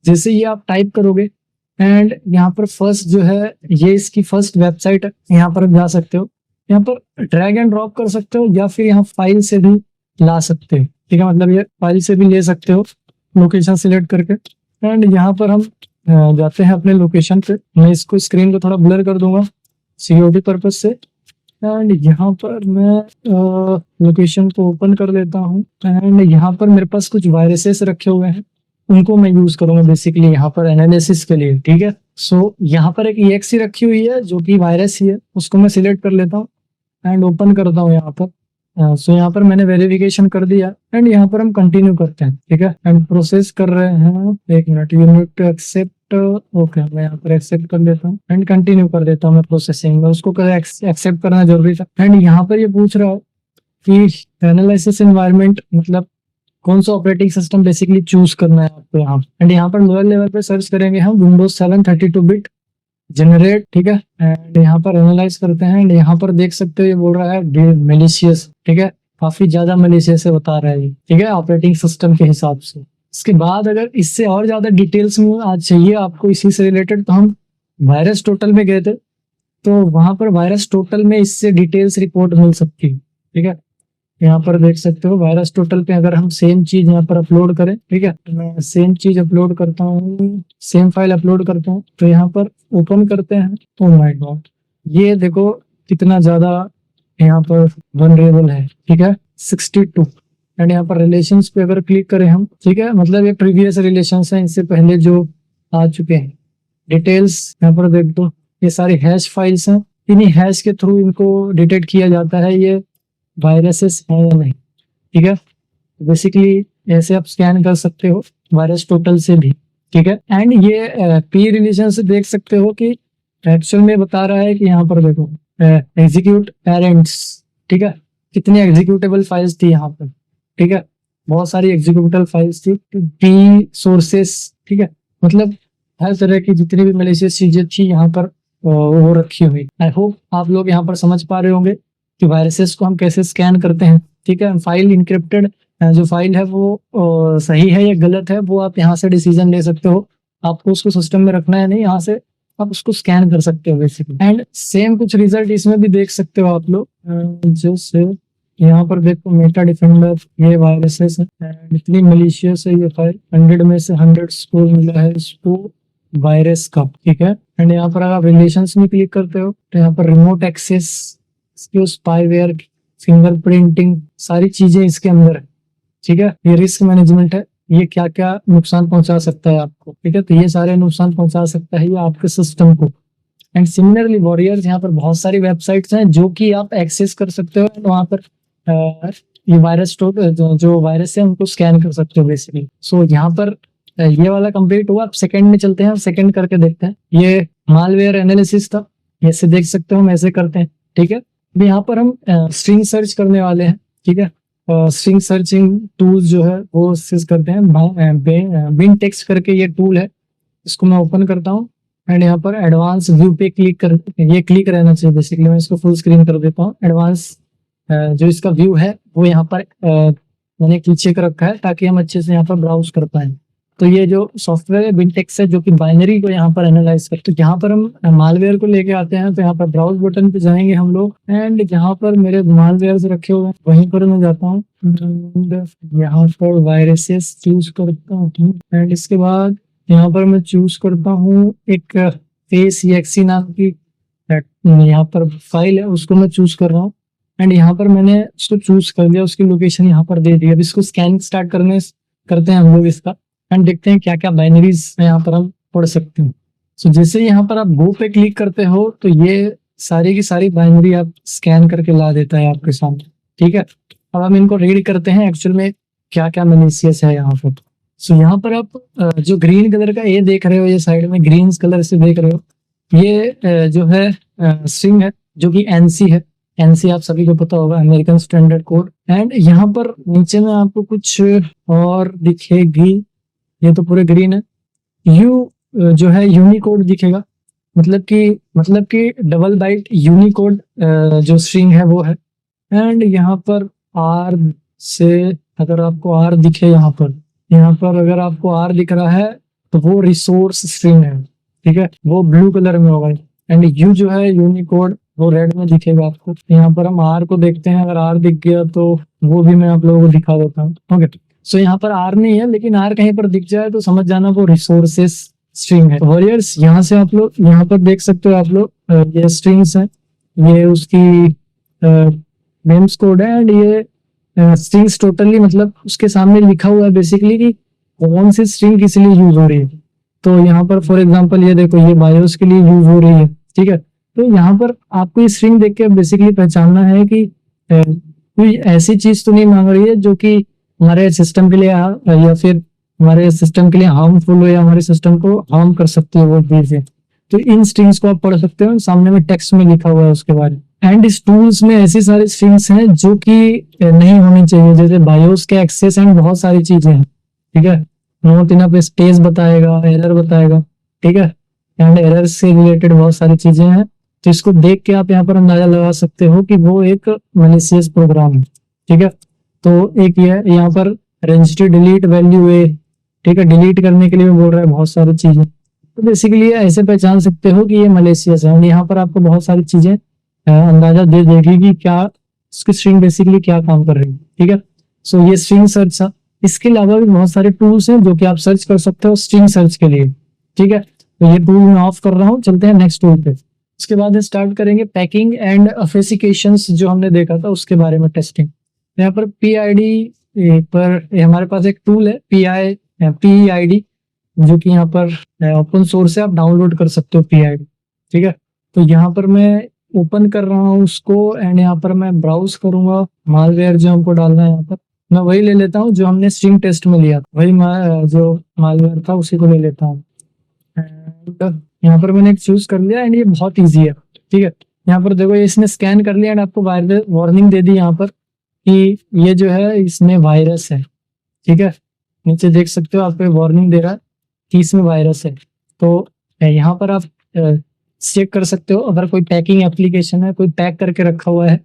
B: जैसे ये आप टाइप करोगे एंड यहाँ पर फर्स्ट जो है ये इसकी फर्स्ट वेबसाइट है, यहाँ पर जा सकते हो, यहाँ पर ड्रैग एंड ड्रॉप कर सकते हो या फिर यहाँ फाइल से भी ला सकते हो। ठीक है, मतलब ये फाइल से भी ले सकते हो लोकेशन सिलेक्ट करके। एंड यहाँ पर हम जाते हैं अपने लोकेशन पे, मैं इसको स्क्रीन को थोड़ा ब्लर कर दूंगा सिक्योरिटी पर्पज से। एंड यहाँ पर मैं लोकेशन को ओपन कर लेता हूँ एंड यहाँ पर मेरे पास कुछ वायरसेस रखे हुए हैं, उनको मैं यूज करूंगा बेसिकली यहाँ पर एनालिसिस के लिए। ठीक है, सो यहाँ पर एक EXE रखी हुई है जो कि वायरस ही है, उसको मैं सिलेक्ट कर लेता हूँ एंड ओपन करता हूँ यहाँ पर। सो यहाँ पर मैंने वेरिफिकेशन कर दिया एंड यहाँ पर हम कंटिन्यू करते हैं, ठीक है। एंड प्रोसेस कर रहे हैं, एक minute, you need to accept, okay मैं यहाँ पर एक्सेप्ट कर देता हूँ एंड कंटिन्यू कर देता हूँ मैं प्रोसेसिंग में, उसको एक्सेप्ट करना जरूरी था। एंड यहाँ पर ये पूछ रहा हो कि एनालिसिस एनवायरनमेंट मतलब कौन सा ऑपरेटिंग सिस्टम बेसिकली चूज करना है आपको यहाँ। एंड यहाँ पर लोअर लेवल पे सर्च करेंगे हम विंडोज 7 32 बिट जनरेट, ठीक है। एंड यहाँ पर एनालाइज करते हैं एंड यहाँ पर देख सकते हो ये बोल रहा है मेलिशियस, ठीक है, काफी ज्यादा मेलिशियस है बता रहा है ये, ठीक है, ऑपरेटिंग सिस्टम के हिसाब से। इसके बाद अगर इससे और ज्यादा डिटेल्स में आज चाहिए आपको इसी से रिलेटेड, तो हम वायरस टोटल में गए थे, तो वहां पर वायरस टोटल में इससे डिटेल्स रिपोर्ट मिल सकती है, ठीक है। यहाँ पर देख सकते हो वायरस टोटल पे अगर हम सेम चीज यहाँ पर अपलोड करें, ठीक है, मैं सेम चीज अपलोड करता हूँ, सेम फाइल अपलोड करता हूँ, तो यहाँ पर ओपन करते हैं। ओ माय गॉड, ये देखो कितना ज्यादा यहाँ पर वनरेबल है, ठीक है, 62। एंड यहाँ पर रिलेशंस पे अगर क्लिक करें हम, ठीक है, मतलब ये प्रीवियस रिलेशंस हैं, इनसे पहले जो आ चुके हैं। डिटेल्स यहाँ पर देख दो, ये सारी हैश फाइल्स हैं, इन्हीं हैश के थ्रू इनको डिटेक्ट किया जाता है ये वायरसेस है या नहीं, ठीक है। बेसिकली ऐसे आप स्कैन कर सकते हो वायरस टोटल से भी, ठीक है। एंड ये पी रिलेशन से देख सकते हो कि एक्चुअल में बता रहा है कि यहाँ पर देखो एग्जीक्यूट पेरेंट्स, ठीक है, कितनी एग्जीक्यूटेबल फाइल्स थी यहाँ पर, ठीक है, बहुत सारी एग्जीक्यूटेबल फाइल्स थी। पी सोर्सेस, ठीक है, मतलब हर तरह की जितनी भी मैलिशियस चीजें थी यहाँ पर वो रखी हुई। आई होप आप लोग यहाँ पर समझ पा रहे होंगे कि वायरसेस को हम कैसे स्कैन करते हैं, ठीक है। फाइल इंक्रिप्टेड जो फाइल है वो सही है या गलत है, वो आप यहाँ से डिसीजन ले सकते हो, आपको उसको सिस्टम में रखना है नहीं, यहाँ से आप उसको स्कैन कर सकते हो बेसिकली। एंड सेम कुछ रिजल्ट इसमें भी देख सकते हो आप लोग, जैसे यहाँ पर देखो मेटा डिफेंडर, ये वायरसेस है एंड इतनी मलिशियस है ये फाइल, 100 में से 100 स्कोर मिला है इसको वायरस का, ठीक है। एंड यहाँ पर अगर आप रिलेशंस में क्लिक करते हो तो यहाँ पर रिमोट एक्सेस, स्पाईवेयर, फिंगरप्रिंटिंग, सारी चीजें इसके अंदर है, ठीक है। ये रिस्क मैनेजमेंट है, ये क्या क्या नुकसान पहुंचा सकता है आपको, ठीक है, तो ये सारे नुकसान पहुंचा सकता है ये आपके सिस्टम को। एंड सिमिलरली वॉरियर्स, यहाँ पर बहुत सारी वेबसाइट्स हैं जो कि आप एक्सेस कर सकते हो, वहां पर ये वायरस जो वायरस है उनको स्कैन कर सकते हो बेसिकली। सो यहाँ पर ये वाला कंप्लीट हुआ। अब सेकंड में चलते हैं, सेकंड करके देखते हैं। ये मालवेयर एनालिसिस था, ऐसे देख सकते हो हम ऐसे करते हैं, ठीक है। अभी यहाँ पर हम स्ट्रिंग सर्च करने वाले हैं, ठीक है। स्ट्रिंग सर्चिंग टूल्स जो है वो यूज करते हैं, बिन टेक्स्ट करके ये टूल है, इसको मैं ओपन करता हूँ एंड यहाँ पर एडवांस व्यू पे क्लिक कर, ये क्लिक रहना चाहिए बेसिकली, मैं इसको फुल स्क्रीन कर देता हूँ। एडवांस जो इसका व्यू है वो यहाँ पर मैंने पीछे कर रखा है ताकि हम अच्छे से यहाँ पर ब्राउज कर पाए। तो ये जो सॉफ्टवेयर है बिनटेक्स है जो कि बाइनरी को यहाँ पर एनालाइज करते, तो यहाँ पर हम मालवेयर को लेके आते हैं, तो यहाँ पर ब्राउज बटन पे जाएंगे हम लोग एंड जहाँ पर मेरे मालवेयर रखे हुए हैं वहीं पर मैं जाता हूँ, यहाँ पर वायरसेस चूज करता हूँ एंड इसके बाद यहाँ पर मैं चूज करता हूँ एक फेस एक्सी नाम की यहाँ पर फाइल है, उसको मैं चूज कर रहा हूँ एंड यहाँ पर मैंने उसको चूज कर दिया, उसकी लोकेशन यहाँ पर दे दी। अब इसको स्कैन स्टार्ट करते हैं हम लोग इसका एंड देखते हैं क्या क्या बाइनरीज यहाँ पर हम पढ़ सकते हैं। सो जैसे यहाँ पर आप गो पे क्लिक करते हो तो ये सारी की सारी बाइनरी आप स्कैन करके ला देता है आपके सामने, ठीक है। अब हम इनको रीड करते हैं एक्चुअल में क्या क्या मैलिशियस है यहाँ पर। सो यहाँ पर आप जो ग्रीन कलर का ये देख रहे हो, ये साइड में ग्रीन कलर से देख रहे हो, ये जो है स्ट्रिंग है जो कि एनसी है। एनसी आप सभी को पता होगा, अमेरिकन स्टैंडर्ड कोड। एंड यहाँ पर नीचे में आपको कुछ और दिखेगी, ये तो पूरे ग्रीन है। यू जो है यूनिकोड दिखेगा, मतलब कि डबल बाइट यूनिकोड जो स्ट्रिंग है वो है। एंड यहाँ पर आर से अगर आपको आर दिखे, यहाँ पर अगर आपको आर दिख रहा है तो वो रिसोर्स स्ट्रिंग है, ठीक है, वो ब्लू कलर में होगा। एंड यू जो है यूनिकोड वो रेड में दिखेगा आपको। यहाँ पर हम आर को देखते हैं, अगर आर दिख गया तो वो भी मैं आप लोगों को दिखा देता हूँ। ओके, सो यहाँ पर आर नहीं है, लेकिन आर कहीं पर दिख जाए तो समझ जाना वो रिसोर्सेस स्ट्रिंग है। वॉरियर्स यहाँ से आप लोग यहाँ पर देख सकते हो, आप लोग ये स्ट्रिंग्स है, ये उसकी नेम्स कोड है एंड ये स्ट्रिंग्स टोटली, मतलब उसके सामने लिखा हुआ है बेसिकली कि कौन सी स्ट्रिंग किस लिए यूज हो रही है। तो यहाँ पर फॉर एग्जांपल ये देखो, ये बायोस के लिए यूज हो रही है, ठीक है। तो यहाँ पर आपको ये स्ट्रिंग देख के बेसिकली पहचानना है कि कोई ऐसी चीज तो नहीं मांग रही है जो कि हमारे सिस्टम के लिए या फिर हमारे सिस्टम के लिए हार्मफुल हो या हमारे सिस्टम को हार्म कर सकती है वो चीजें। तो इन स्ट्रिंग्स को आप पढ़ सकते हो, सामने में टेक्स्ट में लिखा हुआ है उसके बारे में। एंड इस टूल्स में ऐसी सारी स्ट्रिंग्स हैं जो कि नहीं होनी चाहिए, जैसे बायोस के एक्सेस एंड बहुत सारी चीजें हैं, ठीक है। नोट इन पे स्पेस बताएगा, एरर बताएगा, ठीक है, एंड एरर से रिलेटेड बहुत सारी चीजें हैं। तो इसको देख के आप यहाँ पर अंदाजा लगा सकते हो कि वो एक मैलिशियस प्रोग्राम है, ठीक है। तो एक ये यहाँ पर रजिस्टर डिलीट वैल्यू है, ठीक है, डिलीट करने के लिए भी बोल रहा है बहुत सारी चीजें। तो बेसिकली ऐसे पहचान सकते हो कि ये मैलिशियस है। यहाँ पर आपको बहुत सारी चीजें अंदाजा दे देगी कि क्या इसकी स्ट्रिंग बेसिकली क्या काम कर रही है, ठीक है। सो ये स्ट्रिंग सर्च था। इसके अलावा भी बहुत सारे टूल्स हैं जो कि आप सर्च कर सकते हो स्ट्रिंग सर्च के लिए, ठीक है। तो ये टूल मैं ऑफ कर रहा हूँ, चलते हैं नेक्स्ट टूल पे। उसके बाद स्टार्ट करेंगे पैकिंग एंड ऑथेंटिकेशंस जो हमने देखा था उसके बारे में टेस्टिंग। यहाँ पर PID पर हमारे पास एक टूल है PID, जो कि यहाँ पर ओपन सोर्स है, आप डाउनलोड कर सकते हो PID, ठीक है। तो यहाँ पर मैं ओपन कर रहा हूँ उसको एंड यहाँ पर मैं ब्राउज करूंगा मालवेयर जो हमको डालना है। यहाँ पर मैं वही ले लेता हूँ जो हमने स्ट्रिंग टेस्ट में लिया था, वही जो मालवेयर था उसी को ले लेता हूँ। यहाँ पर मैंने एक चूज कर लिया एंड ये बहुत इजी है, ठीक है। यहाँ पर देखो इसने स्कैन कर लिया एंड आपको वार्निंग दे दी यहाँ पर कि ये जो है इसमें वायरस है, ठीक है। नीचे देख सकते हो आपको वार्निंग दे रहा है कि इसमें वायरस है। तो यहाँ पर आप चेक कर सकते हो, अगर कोई पैकिंग एप्लीकेशन है, कोई पैक करके रखा हुआ है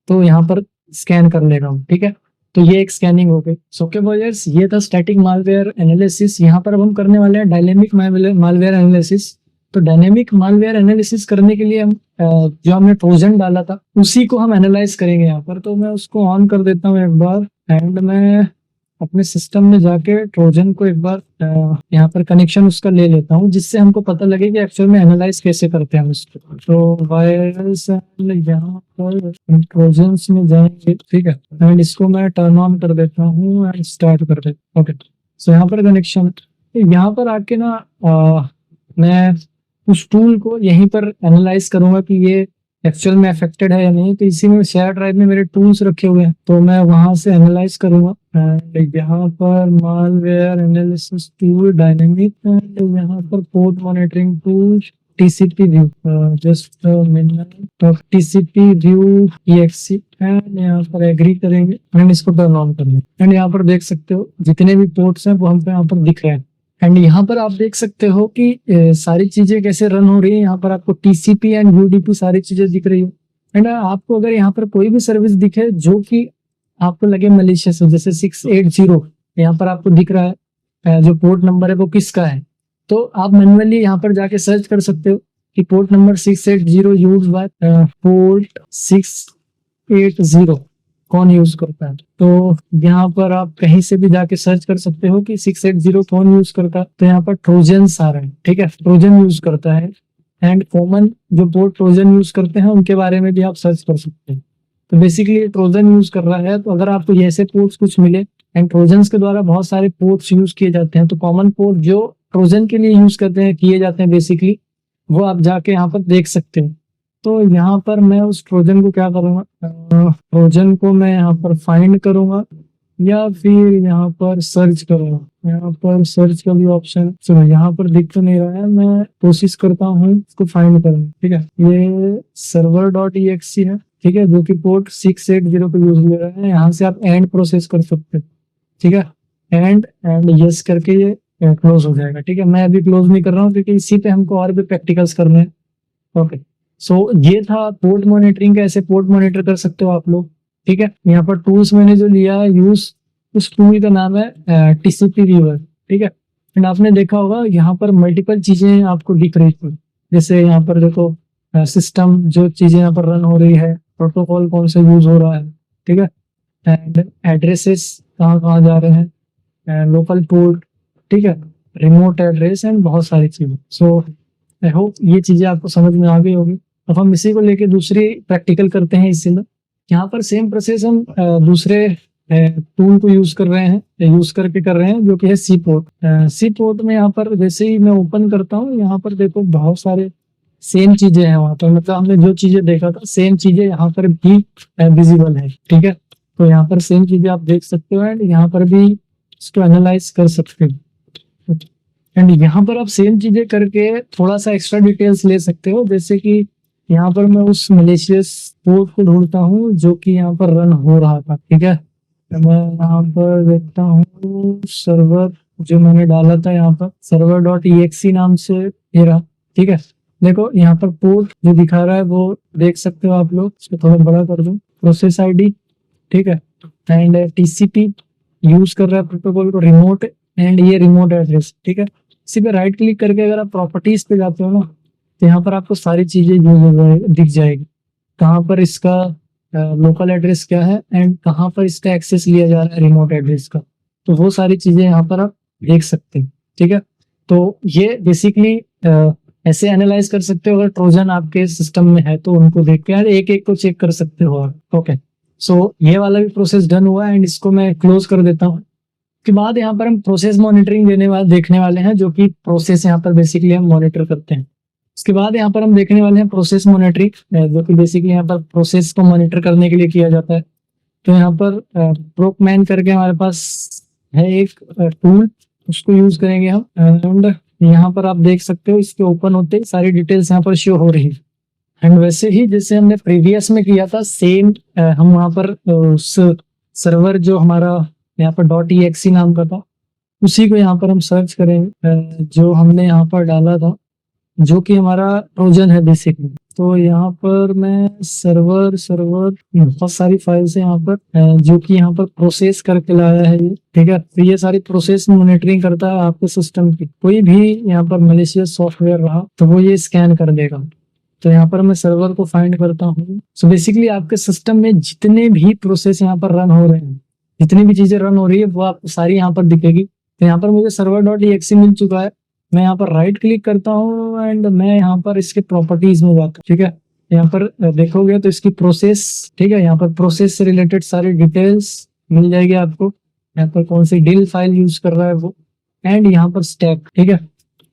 B: तो यहाँ पर स्कैन कर लेगा, ठीक है। तो ये एक स्कैनिंग हो गई। सो ओके बॉयर्स, ये था स्टैटिक मालवेयर एनालिसिस। यहाँ पर अब हम करने वाले हैं डायनेमिक मालवेयर एनालिसिस। तो डायनेमिक मालवेयर एनालिसिस करने के लिए हम जो हमने ट्रोजन डाला था उसी को हम एनालाइज करेंगे यहाँ पर। तो मैं उसको ऑन कर देता हूँ एक बार एंड मैं अपने सिस्टम में जाके ट्रोजन को एक बार यहाँ पर कनेक्शन उसका ले लेता हूँ, जिससे हमको पता लगे कि एक्चुअल में एनालाइज कैसे करते हैं हम इसको। तो वायरस यहाँ पर ट्रोजन में जाएंगे, ठीक है, एंड इसको मैं टर्न ऑन कर देता हूँ एंड स्टार्ट कर देता हूँ। ओके, सो यहाँ पर कनेक्शन, यहाँ पर आके ना मैं उस टूल को यहीं पर एनालाइज करूंगा कि ये एक्चुअल में अफेक्टेड है या नहीं। तो इसी में शेयर ड्राइव में मेरे टूल्स रखे हुए हैं, तो मैं वहां से एनालाइज करूंगा। यहाँ पर मालवेयर एनालिसिस टूल डायनेमिक, यहाँ पर port monitoring tool TCP view, just minute, TCP view exe and यहाँ पर एग्री करेंगे एंड इसको टर्न ऑन करेंगे। एंड यहाँ पर देख सकते हो जितने भी पोर्ट्स हैं वो हमको यहाँ पर दिख रहे हैं। एंड यहाँ पर आप देख सकते हो कि सारी चीजें कैसे रन हो रही है। यहाँ पर आपको TCP एंड UDP सारी चीजें दिख रही है। एंड आपको अगर यहाँ पर कोई भी सर्विस दिखे जो कि आपको लगे मलिशियस हो, जैसे 680 यहाँ पर आपको दिख रहा है, जो पोर्ट नंबर है वो किसका है, तो आप मैन्युअली यहाँ पर जाके सर्च कर सकते हो कि port number 680 use by port 680 कौन यूज करता है। तो यहाँ पर आप कहीं से भी जाके सर्च कर सकते हो कि 680 कौन यूज करता है। तो यहाँ पर ट्रोजन्स आ रहे हैं, ठीक है, ट्रोजन यूज करता है। एंड कॉमन जो पोर्ट ट्रोजन यूज करते हैं उनके बारे में भी आप सर्च कर सकते हैं। तो बेसिकली ट्रोजन यूज कर रहा है, तो अगर आपको ऐसे पोर्ट्स कुछ मिले, एंड ट्रोजन्स के द्वारा बहुत सारे पोर्ट्स यूज किए जाते हैं, तो कॉमन पोर्ट जो ट्रोजन के लिए यूज करते हैं किए जाते हैं बेसिकली, वो आप जाके यहाँ पर देख सकते हो। तो यहाँ पर मैं उस ट्रोजन को क्या करूँगा, ट्रोजन को मैं यहाँ पर फाइंड करूँगा या फिर यहाँ पर सर्च करूँगा। यहाँ पर सर्च का भी ऑप्शन, चलो यहाँ पर दिख तो नहीं रहा है, मैं कोशिश करता हूँ इसको फाइंड करने, ठीक है। ये server.exe है, ठीक है, जो कि पोर्ट 680 पे यूज ले रहा है। यहाँ से आप एंड प्रोसेस कर सकते हो, ठीक है, एंड यस करके ये क्लोज हो जाएगा, ठीक है। मैं अभी क्लोज नहीं कर रहा हूँ क्योंकि इसी पे हमको और भी प्रैक्टिकल्स करने हैं। ओके, सो ये था पोर्ट मॉनिटरिंग का, ऐसे पोर्ट मॉनिटर कर सकते हो आप लोग, ठीक है। यहाँ पर टूल्स मैंने जो लिया है यूज, उस टूल का नाम है TCP व्यूअर, ठीक है। एंड आपने देखा होगा यहाँ पर मल्टीपल चीजें आपको दिख रही थी, जैसे यहाँ पर देखो सिस्टम जो चीजें यहाँ पर रन हो रही है, प्रोटोकॉल कौन सा यूज हो रहा है, ठीक है, एंड एड्रेसेस कहाँ कहाँ जा रहे हैं, लोकल पोर्ट, ठीक है, रिमोट एड्रेस एंड बहुत सारी चीजें। सो आई होप ये चीजें आपको समझ में आ गई होगी। अब हम इसी को लेके दूसरी प्रैक्टिकल करते हैं। इसी में यहाँ पर सेम प्रोसेस हम दूसरे टूल को यूज कर रहे हैं, यूज करके कर रहे हैं, जो कि है सी पोर्ट में यहाँ पर जैसे ही मैं ओपन करता हूँ, यहाँ पर देखो बहुत सारे सेम चीजें हैं वहां पर, मतलब हमने जो चीजें देखा था सेम चीजें यहाँ पर भी विजिबल है, ठीक है। तो यहाँ पर सेम चीजें आप देख सकते हो एंड यहाँ पर भी इसको एनालाइज कर सकते हो एंड यहाँ पर आप सेम चीजें करके थोड़ा सा एक्स्ट्रा डिटेल्स ले सकते हो। जैसे कि यहाँ पर मैं उस मलेशियस पोर्ट को ढूंढता हूँ जो कि यहाँ पर रन हो रहा था, ठीक है। तो मैं यहाँ पर देखता हूँ सर्वर जो मैंने डाला था, यहाँ पर server.exe नाम से ये रहा, ठीक है। देखो यहाँ पर पोर्ट जो दिखा रहा है वो देख सकते हो आप लोग, इसको थोड़ा बड़ा कर दो, प्रोसेस आईडी, ठीक है। एंड टीसीपी यूज कर रहा है प्रोटोकॉल को, रिमोट, एंड ये रिमोट एड्रेस, ठीक है। इसी पे राइट क्लिक करके अगर आप प्रॉपर्टीज पे जाते हो ना, तो यहाँ पर आपको सारी चीजें दिख जाएगी, कहाँ पर इसका लोकल एड्रेस क्या है एंड कहाँ पर इसका एक्सेस लिया जा रहा है रिमोट एड्रेस का, तो वो सारी चीजें यहाँ पर आप देख सकते हैं, ठीक है। तो ये बेसिकली ऐसे एनालाइज कर सकते हो, अगर ट्रोजन आपके सिस्टम में है तो उनको देख के यार एक एक को चेक कर सकते हो आप, ओके। सो ये वाला भी प्रोसेस डन हुआ एंड इसको मैं क्लोज कर देता हूँ। उसके बाद यहाँ पर हम प्रोसेस मॉनिटरिंग देखने वाले हैं, जो कि प्रोसेस यहाँ पर बेसिकली हम मॉनिटर करते हैं। उसके बाद यहाँ पर हम देखने वाले हैं प्रोसेस मॉनिटरिंग, जो कि बेसिकली यहाँ पर प्रोसेस को मॉनिटर करने के लिए किया जाता है। तो यहाँ पर प्रोकमैन करके हमारे पास है एक टूल, उसको यूज करेंगे हम एंड यहाँ पर आप देख सकते हो इसके ओपन होते ही सारी डिटेल्स यहाँ पर शो हो रही है। एंड वैसे ही जैसे हमने प्रीवियस में किया था सेम, हम वहाँ पर उस सर्वर जो हमारा यहाँ पर .exe नाम का था, उसी को यहाँ पर हम सर्च करेंगे जो हमने यहाँ पर डाला था, जो कि हमारा ट्रोजन है बेसिकली। तो यहाँ पर मैं सर्वर बहुत सारी फाइल्स है यहाँ पर, जो कि यहाँ पर प्रोसेस करके लाया है ये, ठीक है। तो ये सारी प्रोसेस मॉनिटरिंग करता है आपके सिस्टम की, कोई भी यहाँ पर मलेशियस सॉफ्टवेयर रहा तो वो ये स्कैन कर देगा। तो यहाँ पर मैं सर्वर को फाइंड करता हूँ। सो बेसिकली आपके सिस्टम में जितने भी प्रोसेस यहाँ पर रन हो रहे हैं, जितनी भी चीजें रन हो रही है वो आपको सारी यहाँ पर दिखेगी। तो यहाँ पर मुझे server.exe मिल चुका है, मैं यहाँ पर राइट क्लिक करता हूँ एंड मैं यहाँ पर इसके प्रॉपर्टीज में जाता हूँ, ठीक है। यहाँ पर देखोगे तो इसकी प्रोसेस, ठीक है, यहाँ पर प्रोसेस से रिलेटेड सारी डिटेल्स मिल जाएगी आपको, यहाँ पर कौन सी डिल फाइल यूज कर रहा है वो, एंड यहाँ पर स्टैक, ठीक है,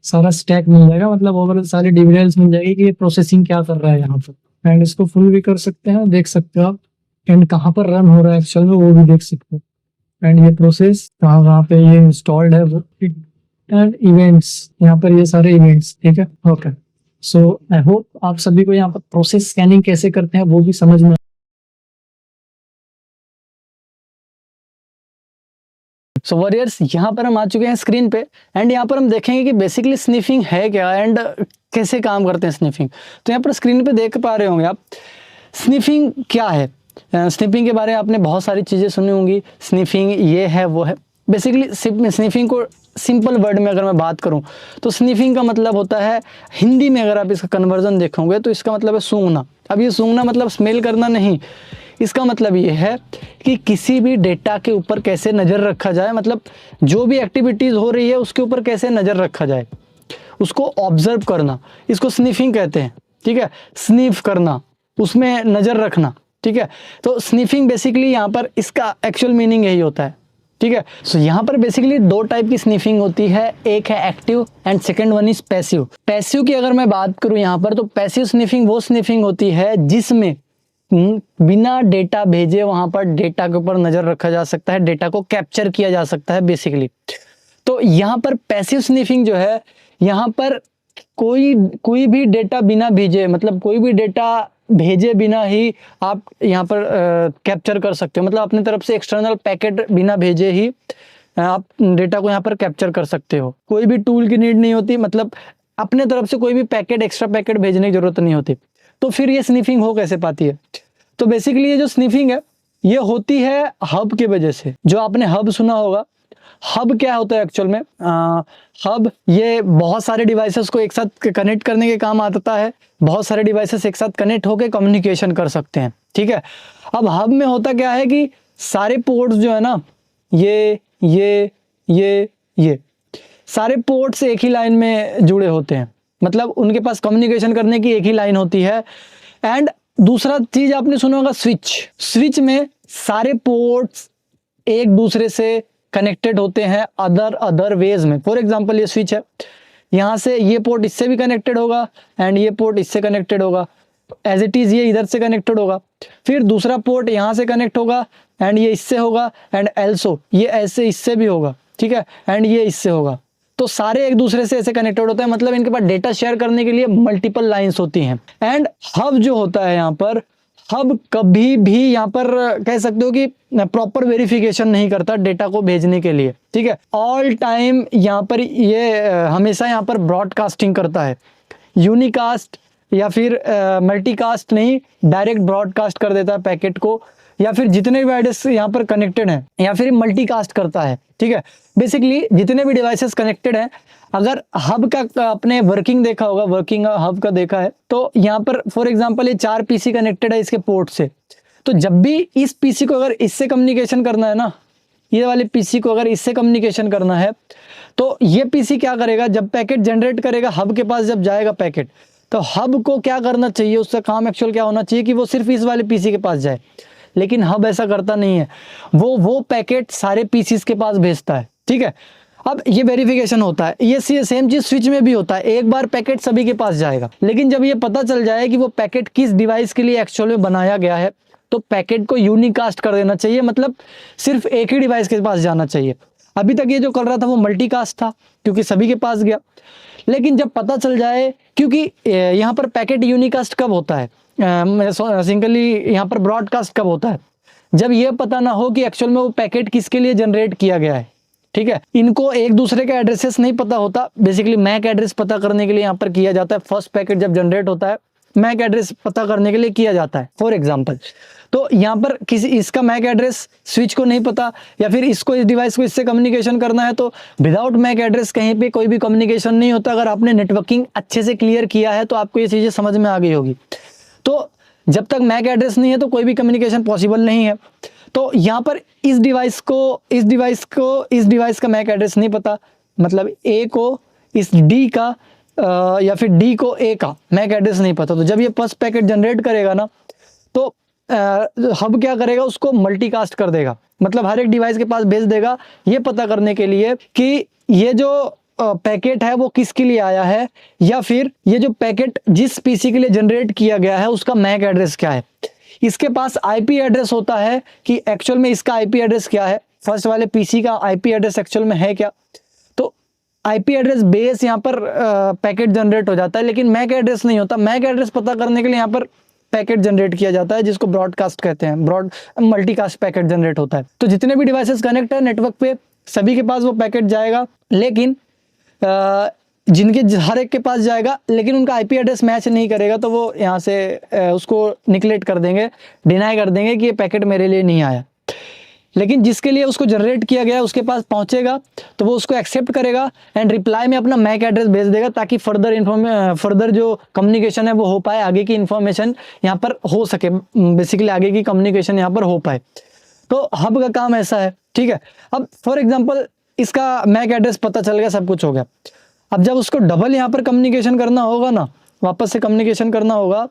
B: सारा स्टैक मिल जाएगा, मतलब ओवरऑल सारी डिटेल्स मिल जाएगी कि ये प्रोसेसिंग क्या कर रहा है यहाँ पर। एंड इसको फुल भी कर सकते हैं, देख सकते हो आप, एंड कहाँ पर रन हो रहा है एक्चुअल में वो भी देख सकते हो, एंड ये प्रोसेस कहाँ पे ये इंस्टॉल्ड है वो, एंड इवेंट्स, यहाँ पर ये सारे इवेंट्स, ठीक है, ओके। सो आई होप आप सभी को यहाँ पर प्रोसेस स्कैनिंग कैसे करते हैं वो भी समझ में।
A: सो वॉरियर्स, यहाँ पर हम आ चुके हैं स्क्रीन पे एंड यहाँ पर हम देखेंगे कि बेसिकली स्निफिंग है क्या एंड कैसे काम करते हैं स्निफिंग। तो यहाँ पर स्क्रीन पे देख पा रहे होंगे आप, स्निफिंग क्या है। स्निफिंग के बारे में आपने बहुत सारी चीज़ें सुनी होंगी, स्निफिंग ये है वो है। बेसिकली स्निफिंग को सिंपल वर्ड में अगर मैं बात करूं तो स्निफिंग का मतलब होता है, हिंदी में अगर आप इसका कन्वर्जन देखोगे तो इसका मतलब है सूंघना। अब ये सूंघना मतलब स्मेल करना नहीं, इसका मतलब ये है कि किसी भी डेटा के ऊपर कैसे नज़र रखा जाए, मतलब जो भी एक्टिविटीज़ हो रही है उसके ऊपर कैसे नज़र रखा जाए, उसको ऑब्जर्व करना, इसको स्निफिंग कहते हैं, ठीक है। स्निफ करना, उसमें नज़र रखना, ठीक है। तो स्निफिंग बेसिकली यहाँ पर इसका एक्चुअल मीनिंग यही होता है, ठीक है। सो यहाँ पर बेसिकली दो टाइप की स्निफिंग होती है, एक है active and second one is passive. Passive की अगर मैं बात करूँ यहाँ पर, तो पैसिव स्निफिंग वो स्निफिंग होती है जिसमें बिना डेटा भेजे वहां पर डेटा के ऊपर नजर रखा जा सकता है, डेटा को कैप्चर किया जा सकता है बेसिकली। तो यहाँ पर पैसिव स्निफिंग जो है, यहाँ पर कोई भी डेटा बिना भेजे, मतलब कोई भी डेटा भेजे बिना ही आप यहाँ पर कैप्चर कर सकते हो, मतलब अपने तरफ से एक्सटर्नल पैकेट बिना भेजे ही आप डेटा को यहाँ पर कैप्चर कर सकते हो। कोई भी टूल की नीड नहीं होती, मतलब अपने तरफ से कोई भी पैकेट, एक्स्ट्रा पैकेट भेजने की जरूरत नहीं होती। तो फिर ये स्निफिंग हो कैसे पाती है? तो बेसिकली ये जो स्निफिंग है ये होती है हब की वजह से। जो आपने हब सुना होगा, हब क्या होता है एक्चुअल में? हब ये बहुत सारे डिवाइसेस को एक साथ कनेक्ट करने के काम आता है। बहुत सारे डिवाइसेस एक साथ कनेक्ट होकर कम्युनिकेशन कर सकते हैं, ठीक है। अब हब में होता क्या है कि सारे पोर्ट्स जो है ना, ये सारे पोर्ट्स एक ही लाइन में जुड़े होते हैं, मतलब उनके पास कम्युनिकेशन करने की एक ही लाइन होती है। एंड दूसरा चीज आपने सुना होगा स्विच में सारे पोर्ट्स एक दूसरे से कनेक्टेड होते हैं अदर वेज में। फॉर एग्जांपल ये स्विच है, यहाँ से ये पोर्ट इससे भी कनेक्टेड होगा एंड ये पोर्ट इससे कनेक्टेड होगा, एज इट इज़ ये इधर से कनेक्टेड होगा, फिर दूसरा पोर्ट यहाँ से कनेक्ट होगा एंड ये इससे होगा, एंड एल्सो ये ऐसे इससे भी होगा, ठीक है, एंड ये इससे होगा। तो सारे एक दूसरे से ऐसे कनेक्टेड होते हैं, मतलब इनके पास डेटा शेयर करने के लिए मल्टीपल लाइंस होती हैं। एंड हब जो होता है यहाँ पर, हब कभी भी यहाँ पर कह सकते हो कि प्रॉपर वेरिफिकेशन नहीं करता डेटा को भेजने के लिए, ठीक है। ऑल टाइम यहाँ पर ये हमेशा यहाँ पर ब्रॉडकास्टिंग करता है, यूनिकास्ट या फिर मल्टीकास्ट नहीं, डायरेक्ट ब्रॉडकास्ट कर देता है पैकेट को, या फिर जितने भी डिवाइसेस यहाँ पर कनेक्टेड हैं, या फिर मल्टीकास्ट करता है, ठीक है। बेसिकली जितने भी डिवाइसेस कनेक्टेड हैं, अगर हब का आपने वर्किंग देखा होगा, वर्किंग हब का देखा है, तो यहाँ पर फॉर एग्जांपल ये 4 पीसी कनेक्टेड है इसके पोर्ट से, तो जब भी इस पीसी को अगर इससे कम्युनिकेशन करना है ना, ये वाले पीसी को अगर इससे कम्युनिकेशन करना है, तो ये पीसी क्या करेगा, जब पैकेट जनरेट करेगा हब के पास जब जाएगा पैकेट, तो हब को क्या करना चाहिए, उसका काम एक्चुअल क्या होना चाहिए कि वो सिर्फ इस वाले पीसी के पास जाए, लेकिन हब ऐसा करता नहीं है, वो पैकेट सारे पीसीस के पास भेजता है, ठीक है। अब ये वेरिफिकेशन होता है, ये सेम चीज स्विच में भी होता है, एक बार पैकेट सभी के पास जाएगा, लेकिन जब ये पता चल जाए कि वो पैकेट किस डिवाइस के लिए एक्चुअल में बनाया गया है, तो पैकेट को यूनिकास्ट कर देना चाहिए, मतलब सिर्फ एक ही डिवाइस के पास जाना चाहिए। अभी तक ये जो कर रहा था वो मल्टीकास्ट था, क्योंकि सभी के पास गया, लेकिन जब पता चल जाए, क्योंकि यहाँ पर पैकेट यूनिकास्ट कब होता है, सिंगली यहाँ पर ब्रॉडकास्ट कब होता है, जब ये पता ना हो कि एक्चुअल में वो पैकेट किसके लिए जनरेट किया गया है, ठीक है। इनको एक दूसरे का एड्रेसेस नहीं पता होता, बेसिकली मैक एड्रेस पता करने के लिए यहाँ पर किया जाता है, फर्स्ट पैकेट जब जनरेट होता है मैक एड्रेस पता करने के लिए किया जाता है फॉर एग्जांपल। तो यहाँ पर किसी इसका मैक एड्रेस स्विच को नहीं पता, या फिर इसको इस डिवाइस को इससे कम्युनिकेशन करना है, तो विदाउट मैक एड्रेस कहीं पे कोई भी कम्युनिकेशन नहीं होता। अगर आपने नेटवर्किंग अच्छे से क्लियर किया है तो आपको ये चीज़ें समझ में आ गई होगी। तो जब तक मैक एड्रेस नहीं है तो कोई भी कम्युनिकेशन पॉसिबल नहीं है। तो यहाँ पर इस डिवाइस का मैक एड्रेस नहीं पता, मतलब ए को इस डी का या फिर डी को ए का मैक एड्रेस नहीं पता। तो जब ये फर्स्ट पैकेट जनरेट करेगा ना, तो हब क्या करेगा, उसको मल्टीकास्ट कर देगा, मतलब हर एक डिवाइस के पास भेज देगा, ये पता करने के लिए कि ये जो पैकेट है वो किसके लिए आया है, या फिर ये जो पैकेट जिस पीसी के लिए जनरेट किया गया है उसका मैक एड्रेस क्या है। इसके पास आईपी एड्रेस होता है कि एक्चुअल में इसका आईपी एड्रेस क्या है, फर्स्ट वाले पीसी का आईपी एड्रेस एक्चुअल में है क्या। तो आईपी एड्रेस बेस यहाँ पर पैकेट जनरेट हो जाता है, लेकिन मैक एड्रेस नहीं होता। मैक एड्रेस पता करने के लिए यहाँ पर पैकेट जनरेट किया जाता है, जिसको ब्रॉडकास्ट कहते हैं, मल्टीकास्ट पैकेट जनरेट होता है। तो जितने भी डिवाइसेस कनेक्ट है नेटवर्क पे सभी के पास वो पैकेट जाएगा, लेकिन जिनके हर एक के पास जाएगा, लेकिन उनका आईपी एड्रेस मैच नहीं करेगा तो वो यहाँ से उसको निगलेक्ट कर देंगे, डिनाई कर देंगे कि ये पैकेट मेरे लिए नहीं आया। लेकिन जिसके लिए उसको जनरेट किया गया उसके पास पहुंचेगा तो वो उसको एक्सेप्ट करेगा एंड रिप्लाई में अपना मैक एड्रेस भेज देगा, ताकि फर्दर जो कम्युनिकेशन है वो हो पाए, आगे की इन्फॉर्मेशन यहाँ पर हो सके, बेसिकली आगे की कम्युनिकेशन यहाँ पर हो पाए। तो हब का काम ऐसा है, ठीक है। अब फॉर एग्जाम्पल इसका मैक एड्रेस पता चल गया, सब कुछ हो गया। अब जब उसको डबल यहाँ पर कम्युनिकेशन करना होगा ना, वापस से कम्युनिकेशन करना होगा,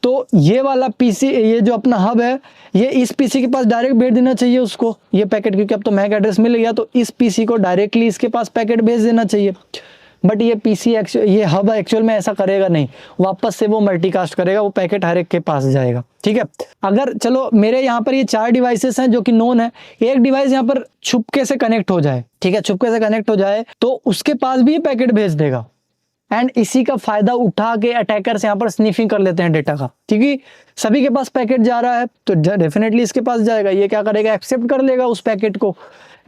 A: तो ये वाला पीसी, ये जो अपना हब है, ये इस पीसी के पास डायरेक्ट भेज देना चाहिए उसको ये पैकेट, क्योंकि अब तो मैक एड्रेस मिल गया, तो इस पीसी को डायरेक्टली इसके पास पैकेट भेज देना चाहिए। बट ये पीसी ये हब एक्चुअल में ऐसा करेगा नहीं, वापस से वो मल्टीकास्ट करेगा, वो पैकेट हर एक के पास जाएगा, ठीक है। अगर चलो मेरे यहाँ पर ये 4 डिवाइसेस हैं जो कि नोन है, एक डिवाइस यहाँ पर छुपके से कनेक्ट हो जाए, ठीक है, छुपके से कनेक्ट हो जाए तो उसके पास भी ये पैकेट भेज देगा। एंड इसी का फायदा उठा के अटैकर्स यहाँ पर स्निफिंग कर लेते हैं डेटा का, क्योंकि सभी के पास पैकेट जा रहा है तो डेफिनेटली इसके पास जाएगा। ये क्या करेगा, एक्सेप्ट कर लेगा उस पैकेट को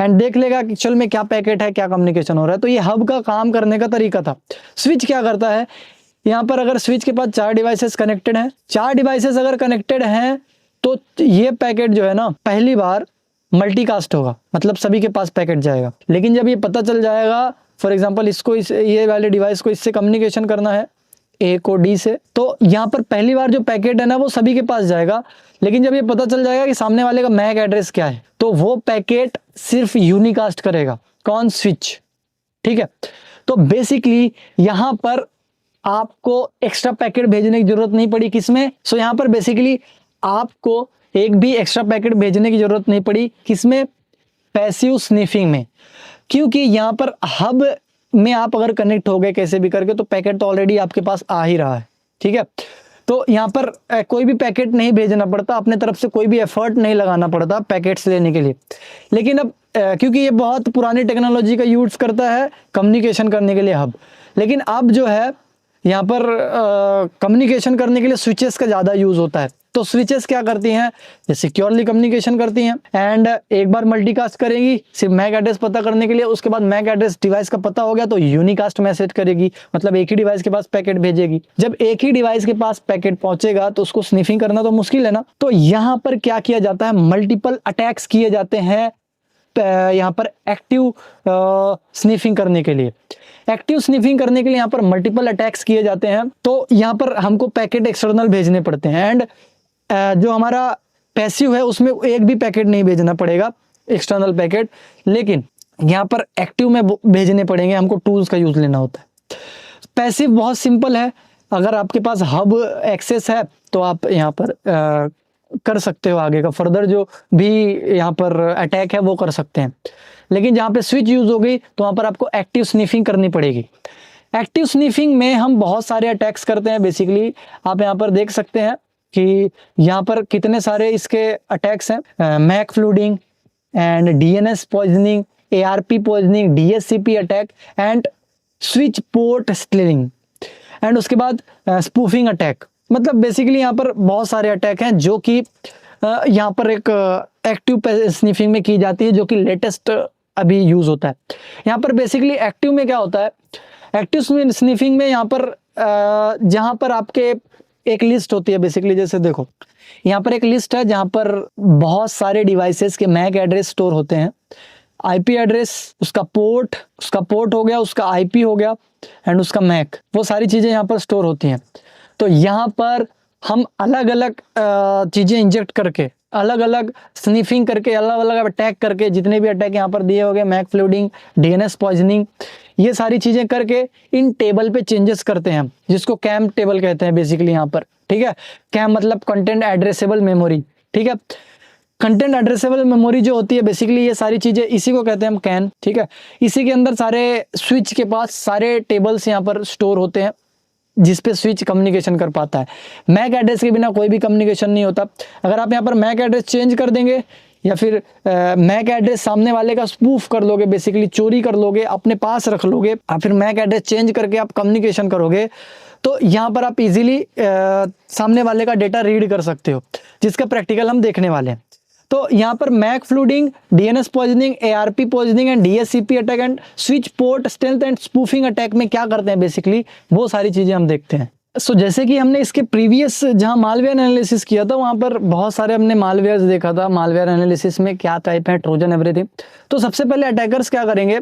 A: एंड देख लेगा कि चल में क्या पैकेट है, क्या कम्युनिकेशन हो रहा है। तो ये हब का काम करने का तरीका था। स्विच क्या करता है, यहाँ पर अगर स्विच के पास 4 डिवाइसेस कनेक्टेड हैं, 4 डिवाइसेस अगर कनेक्टेड हैं तो ये पैकेट जो है ना पहली बार मल्टीकास्ट होगा, मतलब सभी के पास पैकेट जाएगा। लेकिन जब ये पता चल जाएगा, फॉर एग्जाम्पल इसको ये वाले डिवाइस को इससे कम्युनिकेशन करना है ए को डी से, तो यहाँ पर पहली बार जो पैकेट है ना वो सभी के पास जाएगा। लेकिन जब ये पता चल जाएगा कि सामने वाले का मैक एड्रेस क्या है, तो वो पैकेट सिर्फ यूनिकास्ट करेगा, कौन, स्विच, ठीक है। तो बेसिकली यहाँ पर आपको एक्स्ट्रा पैकेट भेजने की जरूरत नहीं पड़ी, किसमें, सो यहाँ पर बेसिकली आपको एक भी एक्स्ट्रा पैकेट भेजने की जरूरत नहीं पड़ी, किसमें, पैसिव स्निफिंग में। क्योंकि यहाँ पर हब में आप अगर कनेक्ट हो गए कैसे भी करके, तो पैकेट तो ऑलरेडी आपके पास आ ही रहा है, ठीक है। तो यहाँ पर कोई भी पैकेट नहीं भेजना पड़ता, अपने तरफ से कोई भी एफर्ट नहीं लगाना पड़ता पैकेट्स लेने के लिए। लेकिन अब क्योंकि ये बहुत पुरानी टेक्नोलॉजी का यूज़ करता है कम्युनिकेशन करने के लिए हब, लेकिन अब जो है यहाँ पर कम्युनिकेशन करने के लिए स्विचेस का ज़्यादा यूज़ होता है। तो स्विचेस क्या करती हैं, ये सिक्योरली कम्युनिकेशन करती हैं एंड एक बार मल्टीकास्ट करेगी सिर्फ मैक एड्रेस पता करने के लिए, उसके बाद मैक एड्रेस डिवाइस का पता हो गया तो यूनिकास्ट मैसेज करेगी, मतलब एक ही डिवाइस के पास पैकेट भेजेगी। जब एक ही डिवाइस के पास पैकेट पहुंचेगा तो उसको स्निफिंग करना तो मुश्किल है ना। तो यहाँ पर क्या किया जाता है, मल्टीपल अटैक्स किए जाते हैं यहाँ पर एक्टिव स्निफिंग करने के लिए। एक्टिव स्निफिंग करने के लिए यहाँ पर मल्टीपल अटैक्स किए जाते हैं। तो यहाँ पर हमको पैकेट एक्सटर्नल भेजने पड़ते हैं एंड जो हमारा पैसिव है उसमें एक भी पैकेट नहीं भेजना पड़ेगा एक्सटर्नल पैकेट, लेकिन यहाँ पर एक्टिव में भेजने पड़ेंगे, हमको टूल्स का यूज लेना होता है। पैसिव बहुत सिंपल है, अगर आपके पास हब एक्सेस है तो आप यहाँ पर कर सकते हो, आगे का फर्दर जो भी यहाँ पर अटैक है वो कर सकते हैं। लेकिन जहाँ पे स्विच यूज हो गई तो वहाँ पर आपको एक्टिव स्निफिंग करनी पड़ेगी। एक्टिव स्निफिंग में हम बहुत सारे अटैक्स करते हैं। बेसिकली आप यहाँ पर देख सकते हैं कि यहाँ पर कितने सारे इसके अटैक्स हैं, MAC flooding and DNS poisoning, ARP poisoning, DSCP attack and switch port stealing and उसके बाद स्पूफिंग अटैक। मतलब बेसिकली यहाँ पर बहुत सारे अटैक हैं जो कि यहाँ पर एक एक्टिव स्निफिंग में की जाती है, जो कि लेटेस्ट अभी यूज होता है। यहाँ पर बेसिकली एक्टिव में क्या होता है, एक्टिव स्निफिंग में यहाँ पर जहाँ पर आपके एक लिस्ट होती है बेसिकली, जैसे देखो यहाँ पर एक लिस्ट है जहाँ पर बहुत सारे डिवाइसेस के मैक एड्रेस स्टोर होते हैं, आईपी एड्रेस, उसका पोर्ट हो गया, उसका आईपी हो गया एंड उसका मैक, वो सारी चीज़ें यहाँ पर स्टोर होती हैं। तो यहाँ पर हम अलग अलग चीज़ें इंजेक्ट करके, अलग अलग स्निफिंग करके, अलग अलग अटैक करके, जितने भी अटैक यहाँ पर दिए हो गए, मैक फ्लूडिंग, डीएनएस पॉइजनिंग, ये सारी चीज़ें करके इन टेबल पे चेंजेस करते हैं, जिसको कैम टेबल कहते हैं बेसिकली यहाँ पर। ठीक है, कैम मतलब कंटेंट एड्रेसेबल मेमोरी। ठीक है, कंटेंट एड्रेसेबल मेमोरी जो होती है बेसिकली ये सारी चीज़ें इसी को कहते हैं हम कैन। ठीक है, इसी के अंदर सारे स्विच के पास सारे टेबल्स यहाँ पर स्टोर होते हैं जिस पे स्विच कम्युनिकेशन कर पाता है। मैक एड्रेस के बिना कोई भी कम्युनिकेशन नहीं होता। अगर आप यहाँ पर मैक एड्रेस चेंज कर देंगे या फिर मैक एड्रेस सामने वाले का स्पूफ कर लोगे, बेसिकली चोरी कर लोगे, अपने पास रख लोगे, या फिर मैक एड्रेस चेंज करके आप कम्युनिकेशन करोगे, तो यहाँ पर आप इजीली सामने वाले का डेटा रीड कर सकते हो, जिसका प्रैक्टिकल हम देखने वाले हैं। तो यहाँ पर MAC flooding, DNS poisoning, ARP poisoning and DSCP attack and switch port stealth and spoofing attack में क्या करते हैं बेसिकली, वो सारी चीजें हम देखते हैं। सो जैसे कि हमने इसके प्रीवियस जहां मालवेयर एनालिसिस किया था वहां पर बहुत सारे हमने मालवेयर्स देखा था, मालवेयर एनालिसिस में क्या टाइप है, ट्रोजन एवरीथिंग। तो सबसे पहले अटैकर्स क्या करेंगे,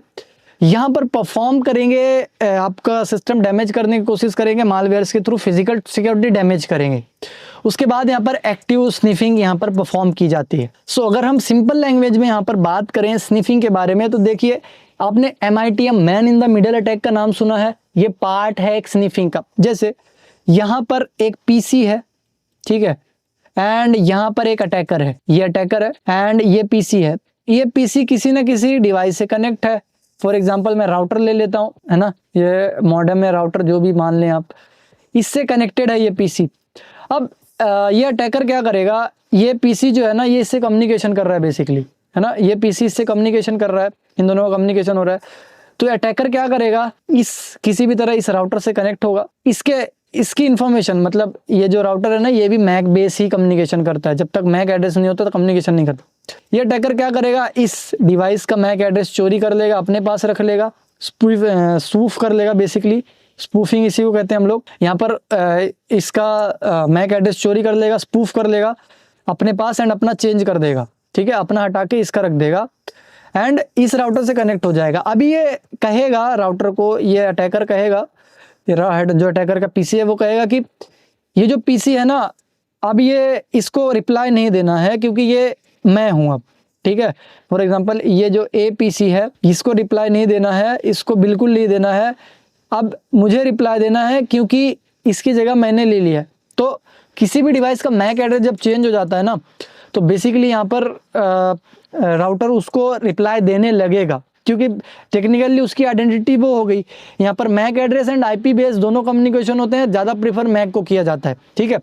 A: यहाँ पर परफॉर्म करेंगे, आपका सिस्टम डैमेज करने की कोशिश करेंगे, मालवेयर्स के थ्रू फिजिकल सिक्योरिटी डैमेज करेंगे। उसके बाद यहाँ पर एक्टिव स्निफिंग यहाँ पर परफॉर्म की जाती है। सो अगर हम सिंपल लैंग्वेज में यहाँ पर बात करें स्निफिंग के बारे में, तो देखिए आपने MITM man in the middle attack का नाम सुना है, ये पार्ट है एक स्निफिंग का। जैसे यहाँ पर एक पीसी है, ठीक है, एंड यहाँ पर एक अटैकर है, ये अटैकर है एंड ये पीसी है। ये पीसी किसी ना किसी डिवाइस से कनेक्ट है। फॉर एग्जांपल मैं राउटर ले लेता हूँ, है ना, ये मॉडेम है, राउटर जो भी मान लें आप, इससे कनेक्टेड है ये पीसी। अब ये अटैकर क्या करेगा, ये पीसी जो है ना ये इससे कम्युनिकेशन कर रहा है बेसिकली, है ना, ये पीसी इससे कम्युनिकेशन कर रहा है, इन दोनों का कम्युनिकेशन हो रहा है। तो अटैकर क्या करेगा, इस किसी भी तरह इस राउटर से कनेक्ट होगा, इसकी इंफॉर्मेशन, मतलब ये जो राउटर है ना ये भी मैक बेस ही कम्युनिकेशन करता है, जब तक मैक एड्रेस नहीं होता तो कम्युनिकेशन नहीं करता। ये अटैकर क्या करेगा, इस डिवाइस का मैक एड्रेस चोरी कर लेगा, अपने पास रख लेगा, स्पूफ कर लेगा, बेसिकली स्पूफिंग इसी को कहते हैं हम लोग। यहाँ पर इसका मैक एड्रेस चोरी कर लेगा, स्पूफ कर लेगा अपने पास एंड अपना चेंज कर देगा, ठीक है, अपना हटा के इसका रख देगा एंड इस राउटर से कनेक्ट हो जाएगा। अभी ये कहेगा राउटर को, ये अटैकर कहेगा, जो अटैकर का पीसी है वो कहेगा कि ये जो पीसी है ना, अब ये इसको रिप्लाई नहीं देना है क्योंकि ये मैं हूं अब, ठीक है। फॉर एग्जांपल ये जो ए पीसी है इसको रिप्लाई नहीं देना है, इसको बिल्कुल नहीं देना है, अब मुझे रिप्लाई देना है क्योंकि इसकी जगह मैंने ले लिया है। तो किसी भी डिवाइस का मैक एड्रेस जब चेंज हो जाता है ना, तो बेसिकली यहाँ पर राउटर उसको रिप्लाई देने लगेगा, क्योंकि टेक्निकली उसकी आइडेंटिटी वो हो गई। यहाँ पर MAC address and IP base दोनों कम्युनिकेशन होते हैं, ज़्यादा प्रीफर मैक को किया जाता है, ठीक है।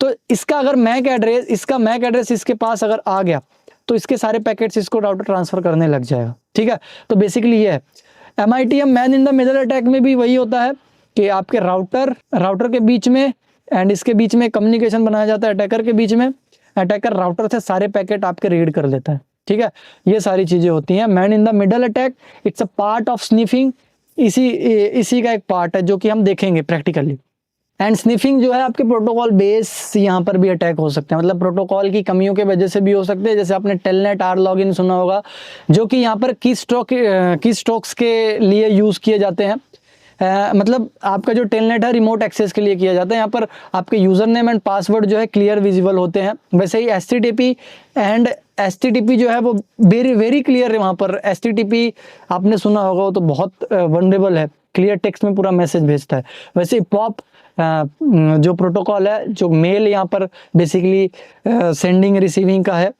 A: तो इसका अगर मैक एड्रेस इसके पास अगर आ गया तो इसके सारे पैकेट्स इसको राउटर ट्रांसफर करने लग जाएगा, ठीक है। तो बेसिकली ये है MITM man in the middle attack में भी वही होता है कि आपके राउटर के बीच में एंड इसके बीच में कम्युनिकेशन बनाया जाता है अटैकर के बीच में। अटैकर राउटर से सारे पैकेट आपके रीड कर लेता है, ठीक है। ये सारी चीज़ें होती हैं man in the middle attack. It's a part of sniffing, इसी का एक पार्ट है जो कि हम देखेंगे प्रैक्टिकली। एंड स्निफिंग जो है आपके प्रोटोकॉल बेस यहाँ पर भी अटैक हो सकते हैं, मतलब प्रोटोकॉल की कमियों के वजह से भी हो सकते हैं। जैसे आपने टेलनेट आर लॉगिन सुना होगा, जो कि यहाँ पर की स्ट्रोक्स के लिए यूज़ किए जाते हैं। मतलब आपका जो टेलनेट है रिमोट एक्सेस के लिए किया जाता है। यहाँ पर आपके यूज़र नेम एंड पासवर्ड जो है क्लियर विजिबल होते हैं। वैसे ही HTTP जो है वो वेरी क्लियर है। वहाँ पर HTTP आपने सुना होगा, वो तो बहुत वनरेबल है, क्लियर टेक्स्ट में पूरा मैसेज भेजता है। वैसे पॉप जो प्रोटोकॉल है, जो मेल यहाँ पर बेसिकली सेंडिंग रिसीविंग का है।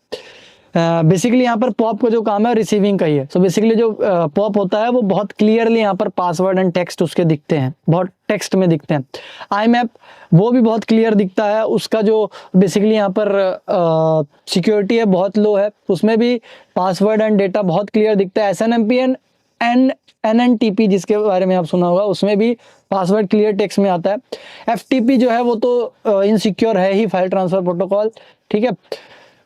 A: बेसिकली यहाँ पर पॉप का जो काम है रिसीविंग का ही है। सो बेसिकली जो पॉप होता है वो बहुत क्लियरली यहाँ पर पासवर्ड एंड टेक्स्ट उसके दिखते हैं, बहुत टेक्स्ट में दिखते हैं। IMAP वो भी बहुत क्लियर दिखता है, उसका जो बेसिकली यहाँ पर सिक्योरिटी है बहुत लो है, उसमें भी पासवर्ड एंड डेटा बहुत क्लियर दिखता है। SNMP एंड NNTP जिसके बारे में आप सुना होगा, उसमें भी पासवर्ड क्लियर टेक्स्ट में आता है। FTP जो है वो तो इनसिक्योर है ही, फाइल ट्रांसफर प्रोटोकॉल, ठीक है।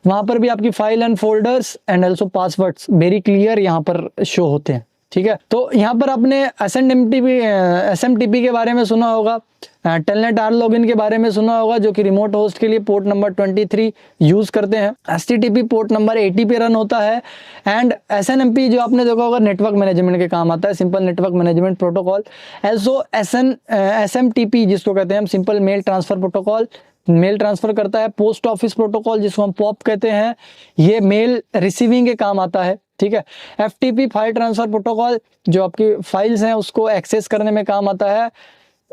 A: वहाँ पर भी आपकी file and folders and also passwords very clear यहाँ पर शो होते हैं, ठीक है। तो यहाँ पर आपने SMTP के बारे में सुना होगा, टेलनेट आर लॉगिन के बारे में सुना होगा, जो कि रिमोट होस्ट के लिए पोर्ट नंबर 23 यूज़ करते हैं। HTTP पोर्ट नंबर 80 पे रन होता है। एंड SNMP जो आपने देखा होगा नेटवर्क मैनेजमेंट के काम आता है, simple network management protocol. Also SMTP जिसको कहते हैं हम simple mail transfer protocol, mail transfer करता है। पोस्ट ऑफिस प्रोटोकॉल जिसको हम पॉप कहते हैं, ये मेल रिसीविंग के काम आता है, ठीक है। FTP फाइल ट्रांसफ़र प्रोटोकॉल जो आपकी फाइल्स हैं उसको एक्सेस करने में काम आता है,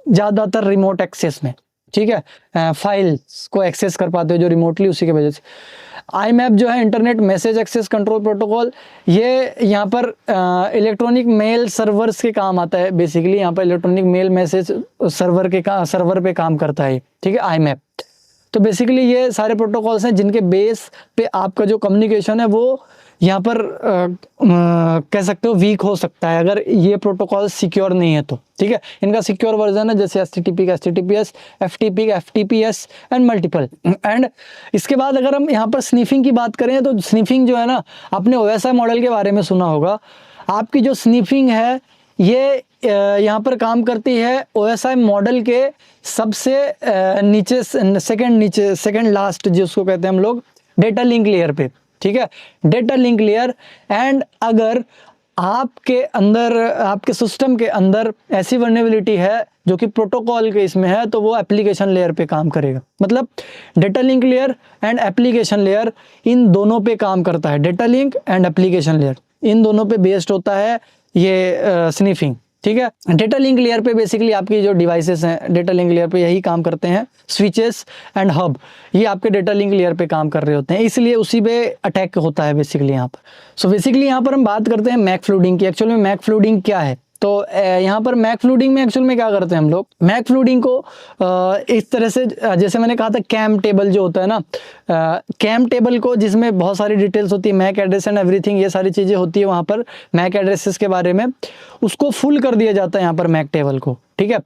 A: ज़्यादातर रिमोट एक्सेस में, ठीक है। फाइल्स को एक्सेस कर पाते हो जो रिमोटली, उसी की वजह से। IMAP जो है internet message access control protocol, ये यहाँ पर इलेक्ट्रॉनिक मेल सर्वर्स के काम आता है। बेसिकली यहाँ पर इलेक्ट्रॉनिक मेल मैसेज सर्वर पे काम करता है, ठीक है, IMAP। तो बेसिकली ये सारे प्रोटोकॉल्स हैं जिनके बेस पे आपका जो कम्युनिकेशन है वो यहाँ पर कह सकते हो वीक हो सकता है अगर ये प्रोटोकॉल सिक्योर नहीं है तो, ठीक है। इनका सिक्योर वर्जन है जैसे HTTP का HTTPS, FTP का FTPS एंड मल्टीपल। एंड इसके बाद अगर हम यहाँ पर स्निफिंग की बात करें तो स्निफिंग जो है ना, आपने OSI मॉडल के बारे में सुना होगा। आपकी जो स्निफिंग है ये यहाँ पर काम करती है OSI मॉडल के सबसे नीचे, सेकंड लास्ट जिसको कहते हैं हम लोग, डेटा लिंक लेयर पे, ठीक है, डेटा लिंक लेयर। एंड अगर आपके अंदर, आपके सिस्टम के अंदर ऐसी वल्नरेबिलिटी है जो कि प्रोटोकॉल के इसमें है, तो वो एप्लीकेशन लेयर पे काम करेगा। मतलब data link layer and application layer in दोनों पे काम करता है। Data link and application layer in दोनों पे बेस्ड होता है ये स्निफिंग, ठीक है। डेटा लिंक लेयर पे बेसिकली आपकी जो डिवाइसेस हैं डेटा लिंक लेयर पे यही काम करते हैं। स्विचेस एंड हब ये आपके डेटा लिंक लेयर पे काम कर रहे होते हैं, इसलिए उसी पे अटैक होता है बेसिकली यहाँ पर। सो बेसिकली यहाँ पर हम बात करते हैं मैक फ्लूडिंग की। एक्चुअल में मैक फ्लूडिंग क्या है, तो यहाँ पर मैक फ्लूडिंग में एक्चुअल में क्या करते हैं हम लोग, मैक फ्लूडिंग को इस तरह से, जैसे मैंने कहा था कैम टेबल जो होता है ना, कैम टेबल को जिसमें बहुत सारी डिटेल्स होती है, मैक एड्रेस एंड एवरीथिंग, ये सारी चीज़ें होती है वहाँ पर मैक एड्रेसेस के बारे में, उसको फुल कर दिया जाता है यहाँ पर मैक टेबल को, ठीक है।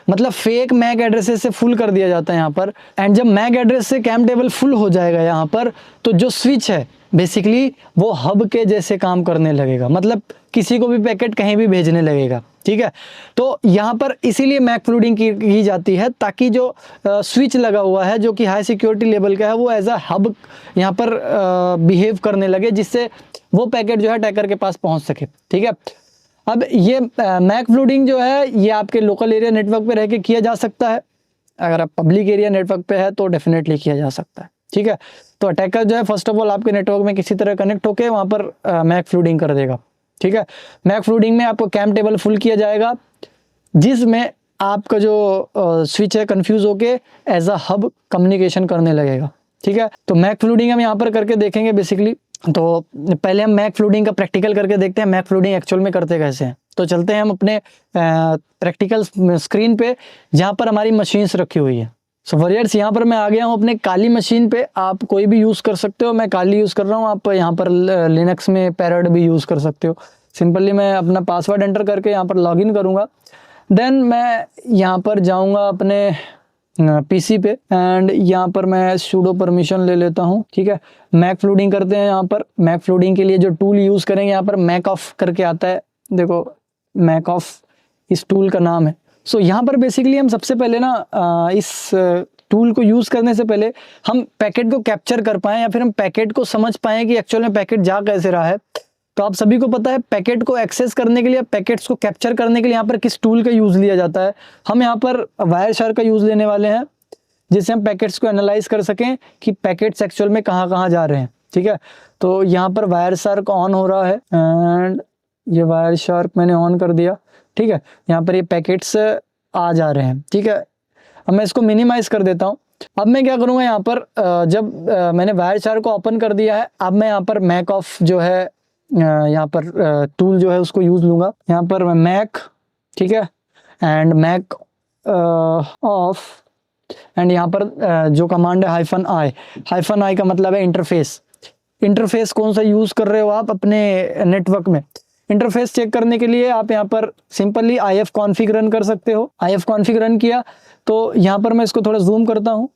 A: मतलब फेक मैक एड्रेसेस से फुल कर दिया जाता है यहाँ पर। एंड जब मैक एड्रेस से कैम टेबल फुल हो जाएगा यहाँ पर, तो जो स्विच है बेसिकली वो हब के जैसे काम करने लगेगा, मतलब किसी को भी पैकेट कहीं भी भेजने लगेगा, ठीक है। तो यहाँ पर इसीलिए मैक फ्लूडिंग की जाती है, ताकि जो स्विच लगा हुआ है जो कि हाई सिक्योरिटी लेवल का है, वो एज अ हब यहाँ पर बिहेव करने लगे, जिससे वो पैकेट जो है अटैकर के पास पहुँच सके, ठीक है। अब ये मैक फ्लूडिंग जो है ये आपके लोकल एरिया नेटवर्क पे रह के किया जा सकता है। अगर आप पब्लिक एरिया नेटवर्क पे है तो डेफिनेटली किया जा सकता है, ठीक है। तो अटैकर जो है फर्स्ट ऑफ ऑल आपके नेटवर्क में किसी तरह कनेक्ट होके वहाँ पर मैक फ्लूडिंग कर देगा, ठीक है। मैक फ्लूडिंग में आपको कैम टेबल फुल किया जाएगा, जिसमें आपका जो स्विच है कंफ्यूज होके एज अ हब कम्युनिकेशन करने लगेगा, ठीक है। तो मैक फ्लूडिंग हम यहाँ पर करके देखेंगे बेसिकली। तो पहले हम मैक फ्लूडिंग का प्रैक्टिकल करके देखते हैं मैक फ्लूडिंग एक्चुअल में करते कैसे हैं। तो चलते हैं हम अपने प्रैक्टिकल स्क्रीन पे जहाँ पर हमारी मशीन्स रखी हुई है। सो वॉरियर्स, यहाँ पर मैं आ गया हूँ अपने काली मशीन पे। आप कोई भी यूज़ कर सकते हो, मैं काली यूज़ कर रहा हूँ। आप यहाँ पर लिनक्स में पैरड भी यूज़ कर सकते हो। सिंपली मैं अपना पासवर्ड एंटर करके यहाँ पर लॉगिन करूँगा। देन मैं यहाँ पर जाऊँगा अपने पीसी पे एंड यहाँ पर मैं sudo परमिशन ले लेता हूँ। ठीक है, मैक फ्लूडिंग करते हैं। यहाँ पर मैक फ्लूडिंग के लिए जो टूल यूज़ करेंगे, यहाँ पर मैक ऑफ करके आता है, देखो मैक ऑफ इस टूल का नाम है। सो यहाँ पर बेसिकली हम सबसे पहले ना इस टूल को यूज़ करने से पहले हम पैकेट को कैप्चर कर पाएँ या फिर हम पैकेट को समझ पाएँ कि एक्चुअल में पैकेट जा कैसे रहा है। तो आप सभी को पता है पैकेट को एक्सेस करने के लिए, पैकेट्स को कैप्चर करने के लिए यहाँ पर किस टूल का यूज़ लिया जाता है। हम यहाँ पर वायरशार्क का यूज़ लेने वाले हैं, जिससे हम पैकेट्स को एनालाइज कर सकें कि पैकेट्स एक्चुअल में कहाँ कहाँ जा रहे हैं। ठीक है, तो यहाँ पर वायरशार्क ऑन हो रहा है एंड ये वायरशार्क मैंने ऑन कर दिया। ठीक है, यहाँ पर ये पैकेट्स आ जा रहे हैं। ठीक है, अब मैं इसको मिनिमाइज कर देता हूँ। अब मैं क्या करूँगा, यहाँ पर जब मैंने वायरशार्क को ओपन कर दिया है, अब मैं यहाँ पर मैक ऑफ जो है यहाँ पर टूल जो है उसको यूज़ लूँगा। यहाँ पर मैं मैक, ठीक है, एंड मैक ऑफ एंड यहाँ पर जो कमांड है हाइफन आई का मतलब है इंटरफेस। इंटरफेस कौन सा यूज़ कर रहे हो आप अपने नेटवर्क में। इंटरफेस चेक करने के लिए आप यहाँ पर सिंपली IF कॉन्फ़िग रन कर सकते हो। IF कॉन्फ़िग रन किया तो यहाँ पर मैं इसको थोड़ा जूम करता हूँ।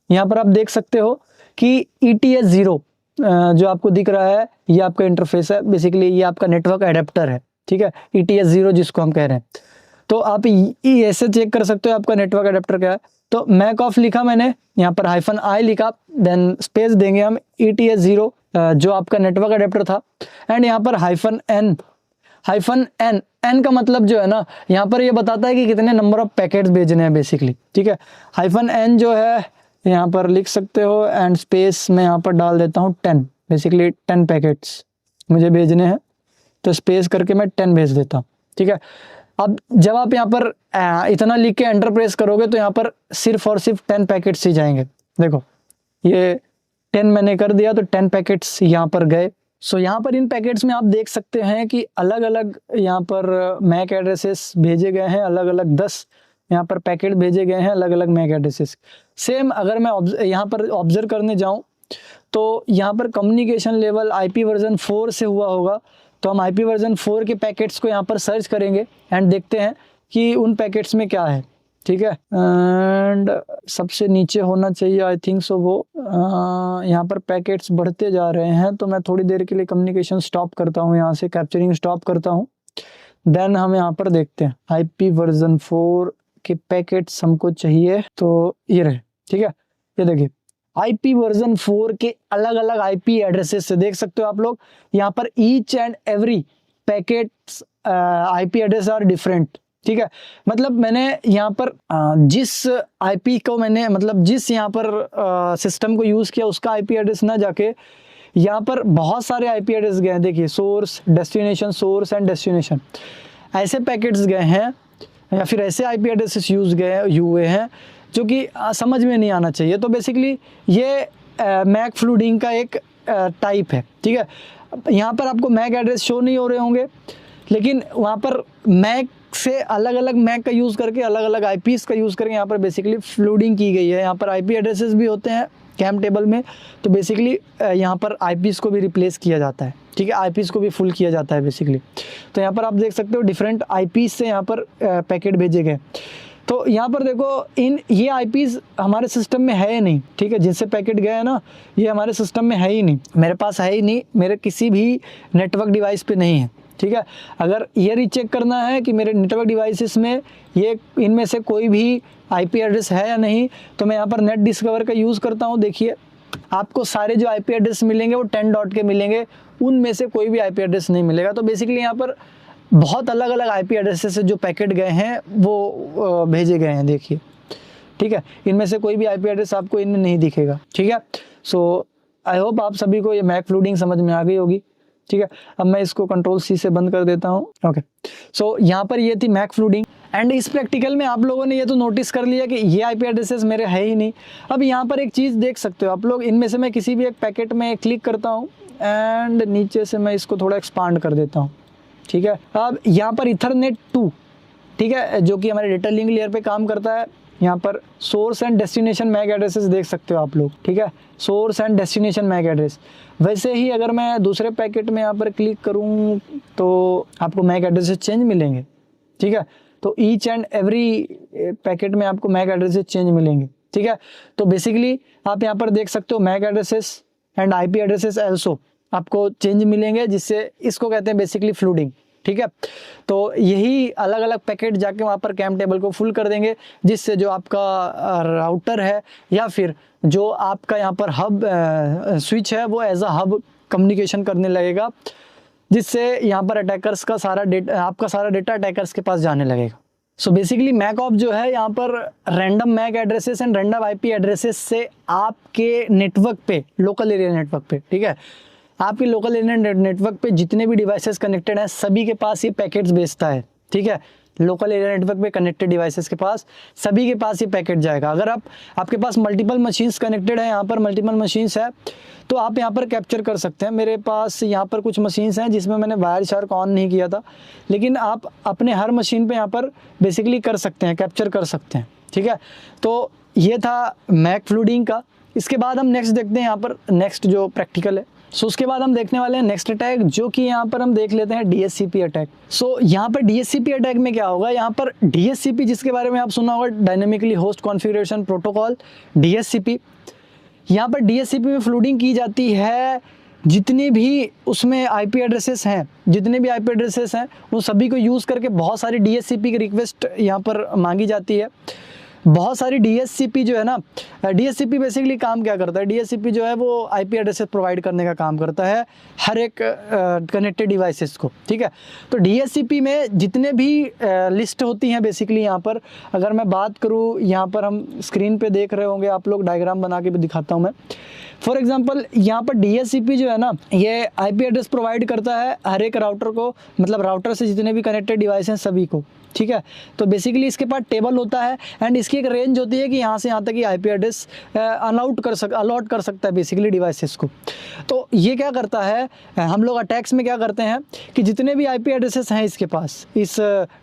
A: यहाँ पर आप देख सकते हो कि ETS0 जो आपको दिख रहा है, ये आपका इंटरफेस है। बेसिकली ये आपका नेटवर्क एडेप्टर है। ठीक है, ETS0 जिसको हम कह रहे हैं। तो आप ऐसे चेक कर सकते हो आपका नेटवर्क एडेप्टर क्या है। तो मैक ऑफ लिखा मैंने, यहाँ पर -i लिखा, देन स्पेस देंगे हम ETS0 जो आपका नेटवर्क एडेप्टर था, एंड यहाँ पर -n का मतलब जो है ना, यहाँ पर ये बताता है कि कितने नंबर ऑफ पैकेट्स भेजने हैं बेसिकली। ठीक है, -n जो है यहाँ पर लिख सकते हो एंड स्पेस मैं यहाँ पर डाल देता हूँ 10। बेसिकली 10 पैकेट्स मुझे भेजने हैं, तो स्पेस करके मैं 10 भेज देता हूँ। ठीक है, अब जब आप यहाँ पर इतना लिख के एंटर प्रेस करोगे तो यहाँ पर सिर्फ और सिर्फ 10 पैकेट्स ही जाएंगे। देखो ये 10 मैंने कर दिया तो 10 पैकेट्स यहाँ पर गए। सो यहाँ पर इन पैकेट्स में आप देख सकते हैं कि अलग अलग यहाँ पर मैक एड्रेसेस भेजे गए हैं, अलग अलग 10 यहाँ पर पैकेट भेजे गए हैं, अलग अलग मैक एड्रेसेस। सेम अगर मैं यहाँ पर ऑब्जर्व करने जाऊँ तो यहाँ पर कम्युनिकेशन लेवल IP वर्जन 4 से हुआ होगा, तो हम IP वर्जन 4 के पैकेट्स को यहाँ पर सर्च करेंगे एंड देखते हैं कि उन पैकेट्स में क्या है। ठीक है, एंड सबसे नीचे होना चाहिए आई थिंक सो वो। यहाँ पर पैकेट्स बढ़ते जा रहे हैं, तो मैं थोड़ी देर के लिए कम्युनिकेशन स्टॉप करता हूँ, यहाँ से कैप्चरिंग स्टॉप करता हूँ। देन हम यहाँ पर देखते हैं IP वर्जन 4 के पैकेट्स हमको चाहिए, तो ये रहे। ठीक है, ये देखिए IP वर्जन 4 के अलग अलग IP एड्रेसेस से देख सकते हो आप लोग। यहाँ पर each and every packets IP address are different. ठीक है, मतलब मैंने यहाँ पर जिस IP को मैंने मतलब जिस यहाँ पर सिस्टम को यूज़ किया उसका IP एड्रेस ना जाके यहाँ पर बहुत सारे IP एड्रेस गए हैं। देखिए source destination, source and destination, ऐसे पैकेट्स गए हैं या फिर ऐसे IP एड्रेसेस हुए हैं जो कि समझ में नहीं आना चाहिए। तो बेसिकली ये मैक फ्लूडिंग का एक टाइप है। ठीक है, यहाँ पर आपको मैक एड्रेस शो नहीं हो रहे होंगे, लेकिन वहाँ पर मैक से अलग अलग मैक का यूज़ करके अलग अलग IPs का यूज़ करके यहाँ पर बेसिकली फ्लूडिंग की गई है। यहाँ पर IP एड्रेसेस भी होते हैं कैम टेबल में, तो बेसिकली यहाँ पर IPs को भी रिप्लेस किया जाता है। ठीक है, IPs को भी फुल किया जाता है बेसिकली। तो यहाँ पर आप देख सकते हो डिफरेंट IPs से यहाँ पर पैकेट भेजे गए। तो यहाँ पर देखो ये IPs हमारे सिस्टम में है ही नहीं। ठीक है, जिनसे पैकेट गए हैं ना, ये हमारे सिस्टम में है ही नहीं, मेरे पास है ही नहीं, मेरे किसी भी नेटवर्क डिवाइस पे नहीं है। ठीक है, अगर ये रीचेक करना है कि मेरे नेटवर्क डिवाइसेस में ये इनमें से कोई भी IP एड्रेस है या नहीं, तो मैं यहाँ पर नेट डिस्कवर का यूज़ करता हूँ। देखिए आपको सारे जो IP एड्रेस मिलेंगे वो 10 डॉट के मिलेंगे, उनमें से कोई भी IP एड्रेस नहीं मिलेगा। तो बेसिकली यहाँ पर बहुत अलग अलग IP एड्रेसेस से जो पैकेट गए हैं वो भेजे गए हैं। देखिए, ठीक है, इनमें से कोई भी IP एड्रेस आपको इनमें नहीं दिखेगा। ठीक है, सो आई होप आप सभी को ये मैक फ्लूडिंग समझ में आ गई होगी। ठीक है, अब मैं इसको Ctrl+C से बंद कर देता हूँ। ओके, सो यहाँ पर ये थी मैक फ्लूडिंग। एंड इस प्रैक्टिकल में आप लोगों ने ये तो नोटिस कर लिया कि ये IP एड्रेसेस मेरे है ही नहीं। अब यहाँ पर एक चीज़ देख सकते हो आप लोग, इनमें से मैं किसी भी एक पैकेट में क्लिक करता हूँ एंड नीचे से मैं इसको थोड़ा एक्सपांड कर देता हूँ, ठीक है। अब यहाँ पर ईथरनेट 2, ठीक है, जो कि हमारे डेटा लिंक लेयर पे काम करता है। यहाँ पर source and destination MAC addresses देख सकते हो आप लोग, ठीक है, source and destination MAC address. वैसे ही अगर मैं दूसरे पैकेट में यहाँ पर क्लिक करूँ तो आपको मैक एड्रेसेस चेंज मिलेंगे, ठीक है। तो ईच एंड एवरी पैकेट में आपको मैक एड्रेसेस चेंज मिलेंगे, ठीक है। तो बेसिकली आप यहाँ पर देख सकते हो MAC addresses and IP addresses also आपको चेंज मिलेंगे, जिससे इसको कहते हैं बेसिकली फ्लूडिंग, ठीक है। तो यही अलग अलग पैकेट जाके वहाँ पर कैम टेबल को फुल कर देंगे, जिससे जो आपका राउटर है या फिर जो आपका यहाँ पर हब स्विच है वो एज अ हब कम्युनिकेशन करने लगेगा, जिससे यहाँ पर अटैकर्स का सारा डेटा, आपका सारा डेटा अटैकर्स के पास जाने लगेगा। सो बेसिकली मैक ऑफ जो है यहाँ पर random MAC addresses and random IP addresses से आपके नेटवर्क पे, लोकल एरिया नेटवर्क पे, ठीक है, आपके लोकल एरिया नेटवर्क पे जितने भी डिवाइसेस कनेक्टेड हैं सभी के पास ये पैकेट्स भेजता है, ठीक है। लोकल एरिया नेटवर्क पे कनेक्टेड डिवाइसेस के पास सभी के पास ये पैकेट जाएगा। अगर आपके पास मल्टीपल मशीन्स कनेक्टेड है, यहाँ पर मल्टीपल मशीन्स है, तो आप यहाँ पर कैप्चर कर सकते हैं। मेरे पास यहाँ पर कुछ मशीन्स हैं जिसमें मैंने वायर शार्क ऑन नहीं किया था, लेकिन आप अपने हर मशीन पे यहाँ पर बेसिकली कर सकते हैं, कैप्चर कर सकते हैं, ठीक है। तो ये था मैक फ्लूडिंग का। इसके बाद हम नेक्स्ट देखते हैं यहाँ पर नेक्स्ट जो प्रैक्टिकल है। सो उसके बाद हम देखने वाले हैं नेक्स्ट अटैक, जो कि यहाँ पर हम देख लेते हैं डीएचसीपी अटैक। सो यहाँ पर डीएचसीपी अटैक में क्या होगा, यहाँ पर डीएचसीपी जिसके बारे में आप सुना होगा, dynamically host configuration protocol, DHCP. यहाँ पर डीएचसीपी में फ्लूडिंग की जाती है, जितने भी उसमें आईपी एड्रेसेस हैं, जितने भी आईपी एड्रेसेस हैं उन सभी को यूज़ करके बहुत सारी डीएचसीपी की रिक्वेस्ट यहाँ पर मांगी जाती है। बहुत सारी डीएचसीपी जो है ना, डीएचसीपी बेसिकली काम क्या करता है, डीएचसीपी जो है वो आईपी एड्रेसेस प्रोवाइड करने का काम करता है हर एक कनेक्टेड डिवाइसेस को, ठीक है। तो डीएचसीपी में जितने भी लिस्ट होती हैं बेसिकली, यहाँ पर अगर मैं बात करूँ, यहाँ पर हम स्क्रीन पे देख रहे होंगे आप लोग, डायग्राम बना के भी दिखाता हूँ मैं। फॉर एग्जांपल यहाँ पर डीएचसीपी जो है ना, ये आईपी एड्रेस प्रोवाइड करता है हर एक राउटर को, मतलब राउटर से जितने भी कनेक्टेड डिवाइस हैं सभी को, ठीक है। तो बेसिकली इसके पास टेबल होता है एंड इसकी एक रेंज होती है कि यहाँ से यहाँ तक ये आईपी एड्रेस अलॉट कर सकता है बेसिकली डिवाइसेस को। तो ये क्या करता है, हम लोग अटैक्स में क्या करते हैं कि जितने भी आईपी एड्रेसेस हैं इसके पास, इस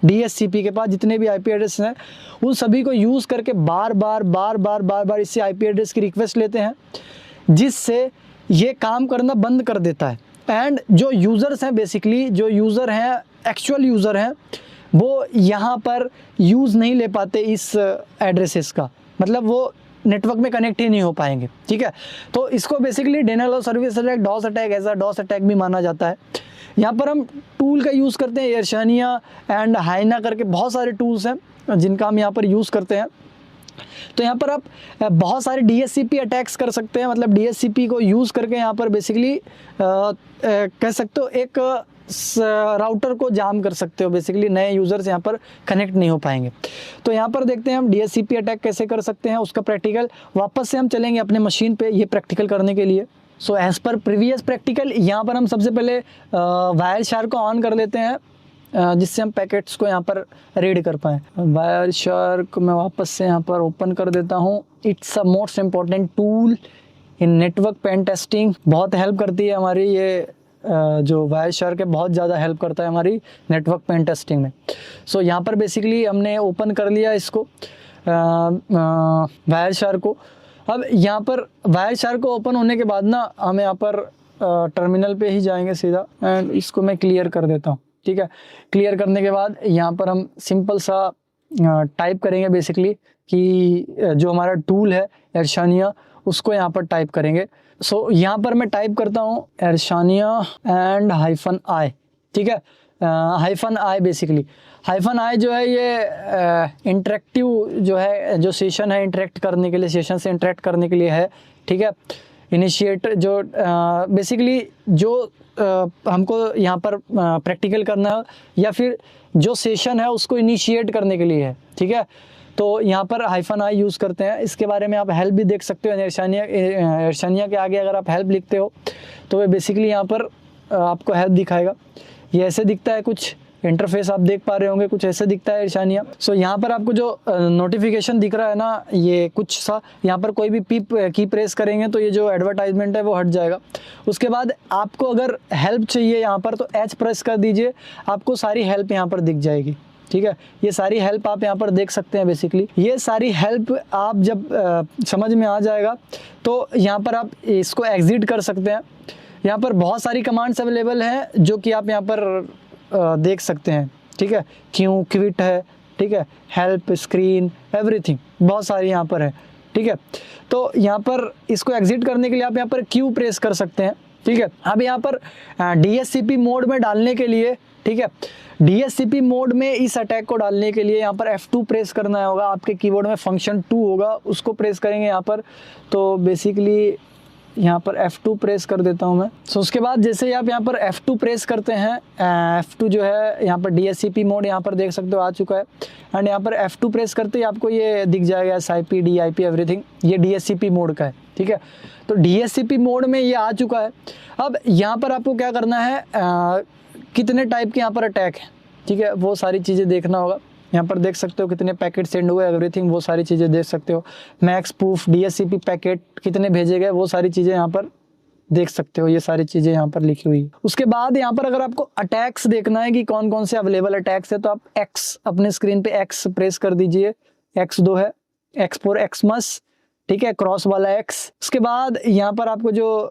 A: डीएचसीपी के पास जितने भी आईपी एड्रेस हैं उन सभी को यूज़ करके बार बार इससे आईपी एड्रेस की रिक्वेस्ट लेते हैं, जिससे ये काम करना बंद कर देता है। एंड जो यूज़र्स हैं बेसिकली, जो यूज़र हैं, एक्चुअल यूज़र हैं, वो यहाँ पर यूज़ नहीं ले पाते इस एड्रेसेस का, मतलब वो नेटवर्क में कनेक्ट ही नहीं हो पाएंगे, ठीक है। तो इसको basically denial of service attack, DoS attack, as a DoS attack भी माना जाता है। यहाँ पर हम टूल का यूज़ करते हैं, एयरशानिया एंड हाइना करके बहुत सारे टूल्स हैं जिनका हम यहाँ पर यूज़ करते हैं। तो यहाँ पर आप बहुत सारे डीएचसीपी अटैक्स कर सकते हैं, मतलब डीएचसीपी को यूज़ करके यहाँ पर बेसिकली कह सकते हो एक राउटर को जाम कर सकते हो, बेसिकली नए यूज़र्स यहाँ पर कनेक्ट नहीं हो पाएंगे। तो यहाँ पर देखते हैं हम डीएचसीपी अटैक कैसे कर सकते हैं, उसका प्रैक्टिकल। वापस से हम चलेंगे अपने मशीन पे ये प्रैक्टिकल करने के लिए। So as per previous practical, यहाँ पर हम सबसे पहले वायर शार्क को ऑन कर लेते हैं, जिससे हम पैकेट्स को यहाँ पर रीड कर पाएँ। वायर शार्क मैं वापस से यहाँ पर ओपन कर देता हूँ। It's a most important tool in network pen testing, बहुत हेल्प करती है हमारी ये जो वायर शार्क है, बहुत ज़्यादा हेल्प करता है हमारी नेटवर्क पेन टेस्टिंग में। सो यहाँ पर बेसिकली हमने ओपन कर लिया इसको, वायर शार्क को। अब यहाँ पर वायर शार्क को ओपन होने के बाद ना हम यहाँ पर टर्मिनल पे ही जाएंगे सीधा, एंड इसको मैं क्लियर कर देता हूँ, ठीक है। क्लियर करने के बाद यहाँ पर हम सिंपल सा टाइप करेंगे बेसिकली कि जो हमारा टूल है एयरशानिया, उसको यहाँ पर टाइप करेंगे। सो यहाँ पर मैं टाइप करता हूँ एयरशानिया एंड -i, ठीक है। -i बेसिकली, -i जो है ये इंटरेक्टिव जो है, जो सेशन है इंटरेक्ट करने के लिए, सेशन से इंटरेक्ट करने के लिए है, ठीक है। इनिशिएट जो बेसिकली जो हमको यहाँ पर प्रैक्टिकल करना है या फिर जो सेशन है उसको इनिशिएट करने के लिए है, ठीक है। तो यहाँ पर -i यूज़ करते हैं। इसके बारे में आप हेल्प भी देख सकते हो, एयरशानिया के आगे अगर आप हेल्प लिखते हो तो वे बेसिकली यहाँ पर आपको हेल्प दिखाएगा। ये ऐसे दिखता है कुछ, इंटरफेस आप देख पा रहे होंगे, कुछ ऐसे दिखता है ईशानिया। सो यहाँ पर आपको जो नोटिफिकेशन दिख रहा है ना, ये कुछ सा यहाँ पर कोई भी की प्रेस करेंगे तो ये जो एडवर्टाइजमेंट है वो हट जाएगा। उसके बाद आपको अगर हेल्प चाहिए यहाँ पर तो H प्रेस कर दीजिए, आपको सारी हेल्प यहाँ पर दिख जाएगी। ठीक है, ये सारी हेल्प आप यहाँ पर देख सकते हैं। बेसिकली ये सारी हेल्प आप जब समझ में आ जाएगा तो यहाँ पर आप इसको एग्जिट कर सकते हैं। यहाँ पर बहुत सारी कमांड्स अवेलेबल हैं जो कि आप यहाँ पर देख सकते हैं। ठीक है, क्यों, क्विट है, ठीक है, हेल्प, स्क्रीन, एवरीथिंग, बहुत सारी यहाँ पर है। ठीक है, तो यहाँ पर इसको एग्जिट करने के लिए आप यहाँ पर क्यू प्रेस कर सकते हैं। ठीक है, अब यहाँ पर DSCP मोड में डालने के लिए, ठीक है, DSCP मोड में इस अटैक को डालने के लिए यहाँ पर F2 प्रेस करना होगा। आपके कीबोर्ड में फंक्शन 2 होगा, उसको प्रेस करेंगे यहाँ पर। तो बेसिकली यहाँ पर F2 प्रेस कर देता हूँ मैं। सो उसके बाद जैसे ही आप यहाँ पर F2 प्रेस करते हैं, F2 जो है यहाँ पर DSCP मोड यहाँ पर देख सकते हो आ चुका है। एंड यहाँ पर F2 प्रेस करते ही आपको ये दिख जाएगा SIP, DIP, एवरीथिंग, ये DSCP मोड का है। ठीक है, तो DSCP मोड में ये आ चुका है। अब यहाँ पर आपको क्या करना है, कितने टाइप के यहाँ पर अटैक है, ठीक है, वो सारी चीज़ें देखना होगा। यहाँ पर देख सकते हो कितने पैकेट सेंड हुए, एवरीथिंग, वो सारी चीज़ें देख सकते हो। मैक्स प्रूफ, DSCP पैकेट कितने भेजे गए, वो सारी चीज़ें यहाँ पर देख सकते हो। ये सारी चीज़ें यहाँ पर लिखी हुई है। उसके बाद यहाँ पर अगर आपको अटैक्स देखना है कि कौन कौन से अवेलेबल अटैक्स है, तो आप X अपने स्क्रीन पे X प्रेस कर दीजिए। X2 है, X4, Xmas, ठीक है, क्रॉस वाला X। उसके बाद यहाँ पर आपको जो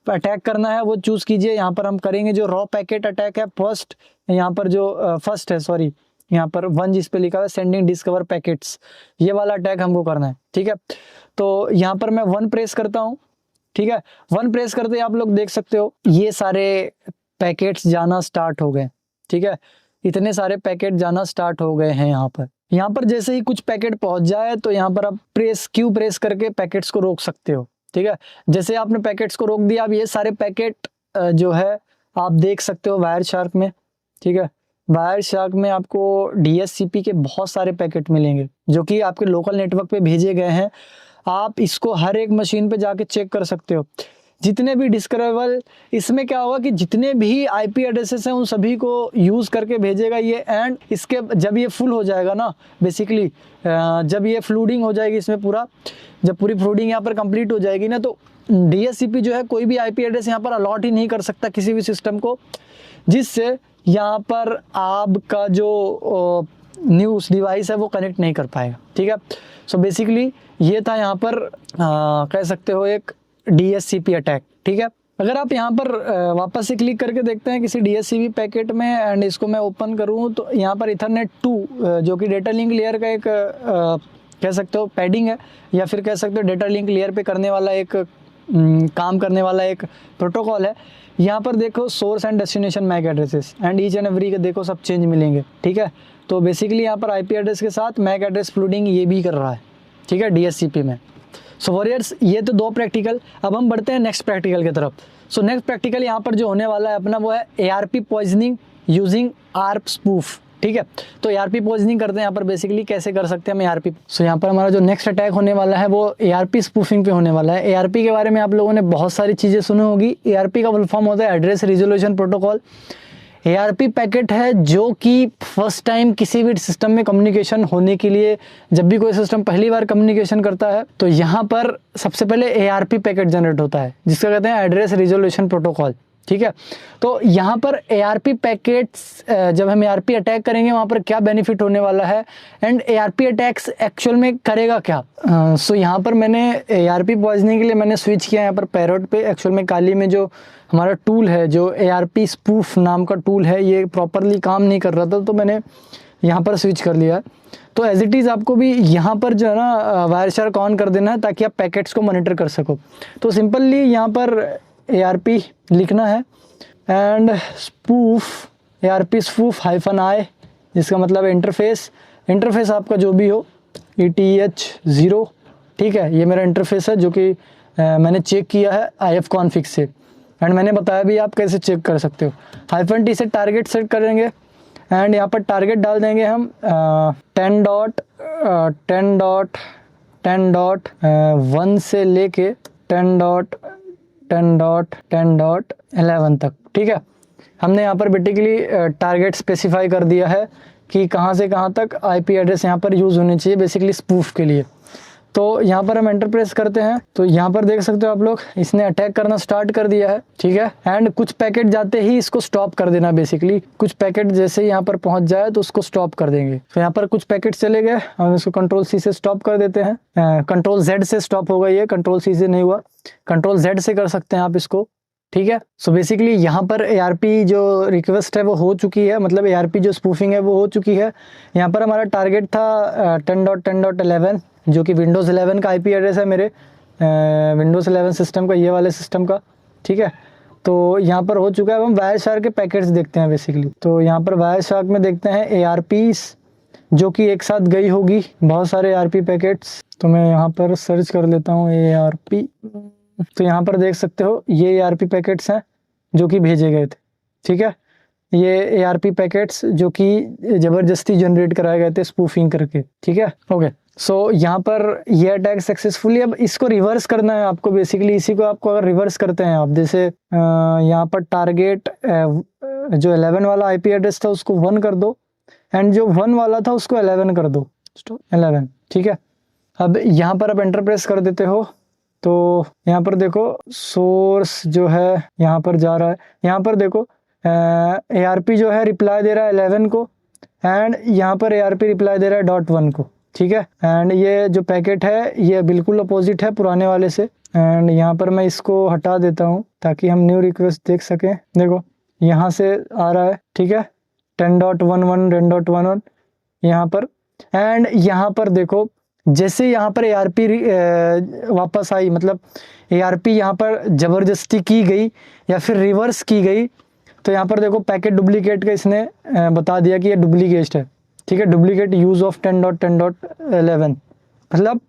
A: अटैक करना है वो चूज कीजिए। यहाँ पर हम करेंगे जो रॉ पैकेट अटैक है फर्स्ट, यहाँ पर जो फर्स्ट है, सॉरी, यहाँ पर 1 जिस पे लिखा है सेंडिंग डिस्कवर पैकेट्स, ये वाला अटैक हमको करना है। ठीक है, तो यहाँ पर मैं 1 प्रेस करता हूँ। ठीक है, 1 प्रेस करते ही आप लोग देख सकते हो ये सारे पैकेट्स जाना स्टार्ट हो गए। ठीक है, इतने सारे पैकेट जाना स्टार्ट हो गए हैं। यहाँ पर जैसे ही कुछ पैकेट पहुंच जाए तो यहाँ पर आप क्यू प्रेस करके पैकेट्स को रोक सकते हो। ठीक है, जैसे आपने पैकेट्स को रोक दिया, अब ये सारे पैकेट जो है आप देख सकते हो वायर शार्क में। ठीक है, वायर शार्क में आपको DSCP के बहुत सारे पैकेट मिलेंगे जो कि आपके लोकल नेटवर्क पे भेजे गए हैं। आप इसको हर एक मशीन पे जाके चेक कर सकते हो। जितने भी डिस्कवरेबल, इसमें क्या होगा कि जितने भी IP एड्रेसेस हैं उन सभी को यूज़ करके भेजेगा ये। एंड इसके जब ये फुल हो जाएगा ना, बेसिकली जब ये फ्लूडिंग हो जाएगी इसमें पूरा, जब पूरी फ्लूडिंग यहाँ पर कंप्लीट हो जाएगी ना, तो DSCP जो है कोई भी IP एड्रेस यहाँ पर अलॉट ही नहीं कर सकता किसी भी सिस्टम को, जिससे यहाँ पर आपका जो न्यूज़ डिवाइस है वो कनेक्ट नहीं कर पाएगा। ठीक है, सो बेसिकली ये था यहाँ पर कह सकते हो एक DSCP अटैक। ठीक है, अगर आप यहाँ पर वापस से क्लिक करके देखते हैं किसी DSCP पैकेट में, एंड इसको मैं ओपन करूँ तो यहाँ पर Ethernet 2 जो कि डेटा लिंक लेयर का एक कह सकते हो पैडिंग है, या फिर कह सकते हो डेटा लिंक लेयर पे करने वाला एक काम करने वाला एक प्रोटोकॉल है। यहाँ पर देखो source and destination MAC addresses and each and every के देखो सब चेंज मिलेंगे। ठीक है, तो बेसिकली यहाँ पर IP एड्रेस के साथ मैक एड्रेस फ्लूडिंग ये भी कर रहा है। ठीक है, DSCP में। सो वॉरियर्स, ये तो 2 प्रैक्टिकल। अब हम बढ़ते हैं नेक्स्ट प्रैक्टिकल की तरफ। सो नेक्स्ट प्रैक्टिकल यहाँ पर जो होने वाला है अपना वो है ARP poisoning using ARP spoof. ठीक है, तो ARP पॉइजनिंग करते हैं यहाँ पर। बेसिकली कैसे कर सकते हैं हम ARP। सो यहाँ पर हमारा जो नेक्स्ट अटैक होने वाला है वो ARP स्पूफिंग पे होने वाला है। ARP के बारे में आप लोगों ने बहुत सारी चीज़ें सुनी होगी। ARP का फुल फॉर्म होता है address resolution protocol. ARP packet है जो कि फर्स्ट टाइम किसी भी सिस्टम में कम्युनिकेशन होने के लिए, जब भी कोई सिस्टम पहली बार कम्युनिकेशन करता है तो यहाँ पर सबसे पहले ARP पैकेट जनरेट होता है, जिसको कहते हैं एड्रेस रिजोल्यूशन प्रोटोकॉल। ठीक है, तो यहाँ पर ARP पैकेट्स जब हम ARP अटैक करेंगे वहाँ पर क्या बेनिफिट होने वाला है, एंड ARP अटैक्स एक्चुअल में करेगा क्या। सो यहाँ पर मैंने ARP पॉइजनिंग के लिए मैंने स्विच किया यहाँ पर पैरोट पे। एक्चुअल में काली में जो हमारा टूल है, जो ARP स्पूफ नाम का टूल है, ये प्रॉपरली काम नहीं कर रहा था, तो मैंने यहाँ पर स्विच कर लिया। तो एज इट इज़ आपको भी यहाँ पर जो है ना वायर शार्क ऑन कर देना है ताकि आप पैकेट्स को मॉनिटर कर सको। तो सिंपली यहाँ पर ARP लिखना है and spoof, ARP spoof -i, जिसका मतलब इंटरफेस आपका जो भी हो ETH0। ठीक है, ये मेरा इंटरफेस है जो कि मैंने चेक किया है IF कॉन्फिग से, एंड मैंने बताया भी आप कैसे चेक कर सकते हो। -t से टारगेट सेट करेंगे एंड यहाँ पर टारगेट डाल देंगे हम 10.10.10.1 से लेके 10.10.10.11 तक। ठीक है, हमने यहाँ पर बेसिकली टारगेट स्पेसिफाई कर दिया है कि कहाँ से कहाँ तक आईपी एड्रेस यहाँ पर यूज़ होने चाहिए बेसिकली स्पूफ के लिए। तो यहाँ पर हम एंटर प्रेस करते हैं तो यहाँ पर देख सकते हो आप लोग, इसने अटैक करना स्टार्ट कर दिया है, ठीक है। एंड कुछ पैकेट जाते ही इसको स्टॉप कर देना, बेसिकली कुछ पैकेट जैसे यहाँ पर पहुँच जाए तो उसको स्टॉप कर देंगे। तो यहाँ पर कुछ पैकेट चले गए, हम इसको कंट्रोल सी से स्टॉप कर देते हैं। कंट्रोल जेड से स्टॉप होगा, ये कंट्रोल सी से नहीं हुआ, कंट्रोल जेड से कर सकते हैं आप इसको, ठीक है। सो बेसिकली यहाँ पर ARP जो रिक्वेस्ट है वो हो चुकी है, मतलब ARP जो स्पूफिंग है वो हो चुकी है। यहाँ पर हमारा टारगेट था 10.10.11 जो कि विंडोज़ 11 का IP एड्रेस है, मेरे विंडोज़ 11 सिस्टम का, ये वाले सिस्टम का, ठीक है। तो यहाँ पर हो चुका है। अब हम वायरशार्क के पैकेट्स देखते हैं बेसिकली। तो यहाँ पर वायरशार्क में देखते हैं ARPs जो कि एक साथ गई होगी, बहुत सारे ARP पैकेट्स। तो मैं यहाँ पर सर्च कर लेता हूँ ARP। तो यहाँ पर देख सकते हो ये ARP पैकेट्स हैं जो कि भेजे गए थे, ठीक है। ये ARP पैकेट्स जो कि ज़बरदस्ती जनरेट कराए गए थे स्पूफिंग करके, ठीक है। ओके, सो यहाँ पर ये अटैक सक्सेसफुली, अब इसको रिवर्स करना है आपको बेसिकली। इसी को आपको अगर रिवर्स करते हैं आप, जैसे यहाँ पर टारगेट जो 11 वाला IP एड्रेस था उसको 1 कर दो, एंड जो 1 वाला था उसको 11 कर दो, 11, ठीक है। अब यहाँ पर आप एंटर प्रेस कर देते हो तो यहाँ पर देखो सोर्स जो है यहाँ पर जा रहा है। यहाँ पर देखो ARP जो है रिप्लाई दे रहा है 11 को, एंड यहाँ पर ARP रिप्लाई दे रहा है .1 को, ठीक है। एंड ये जो पैकेट है ये बिल्कुल अपोजिट है पुराने वाले से। एंड यहाँ पर मैं इसको हटा देता हूँ ताकि हम न्यू रिक्वेस्ट देख सकें। देखो यहाँ से आ रहा है, ठीक है, 10.11 10.11 यहाँ पर। एंड यहाँ पर देखो जैसे यहाँ पर ARP वापस आई, मतलब ARP यहाँ पर ज़बरदस्ती की गई या फिर रिवर्स की गई, तो यहाँ पर देखो पैकेट डुप्लीकेट का इसने बता दिया कि ये डुप्लीकेट है, ठीक है। डुप्लीकेट यूज़ ऑफ 10.10.11, मतलब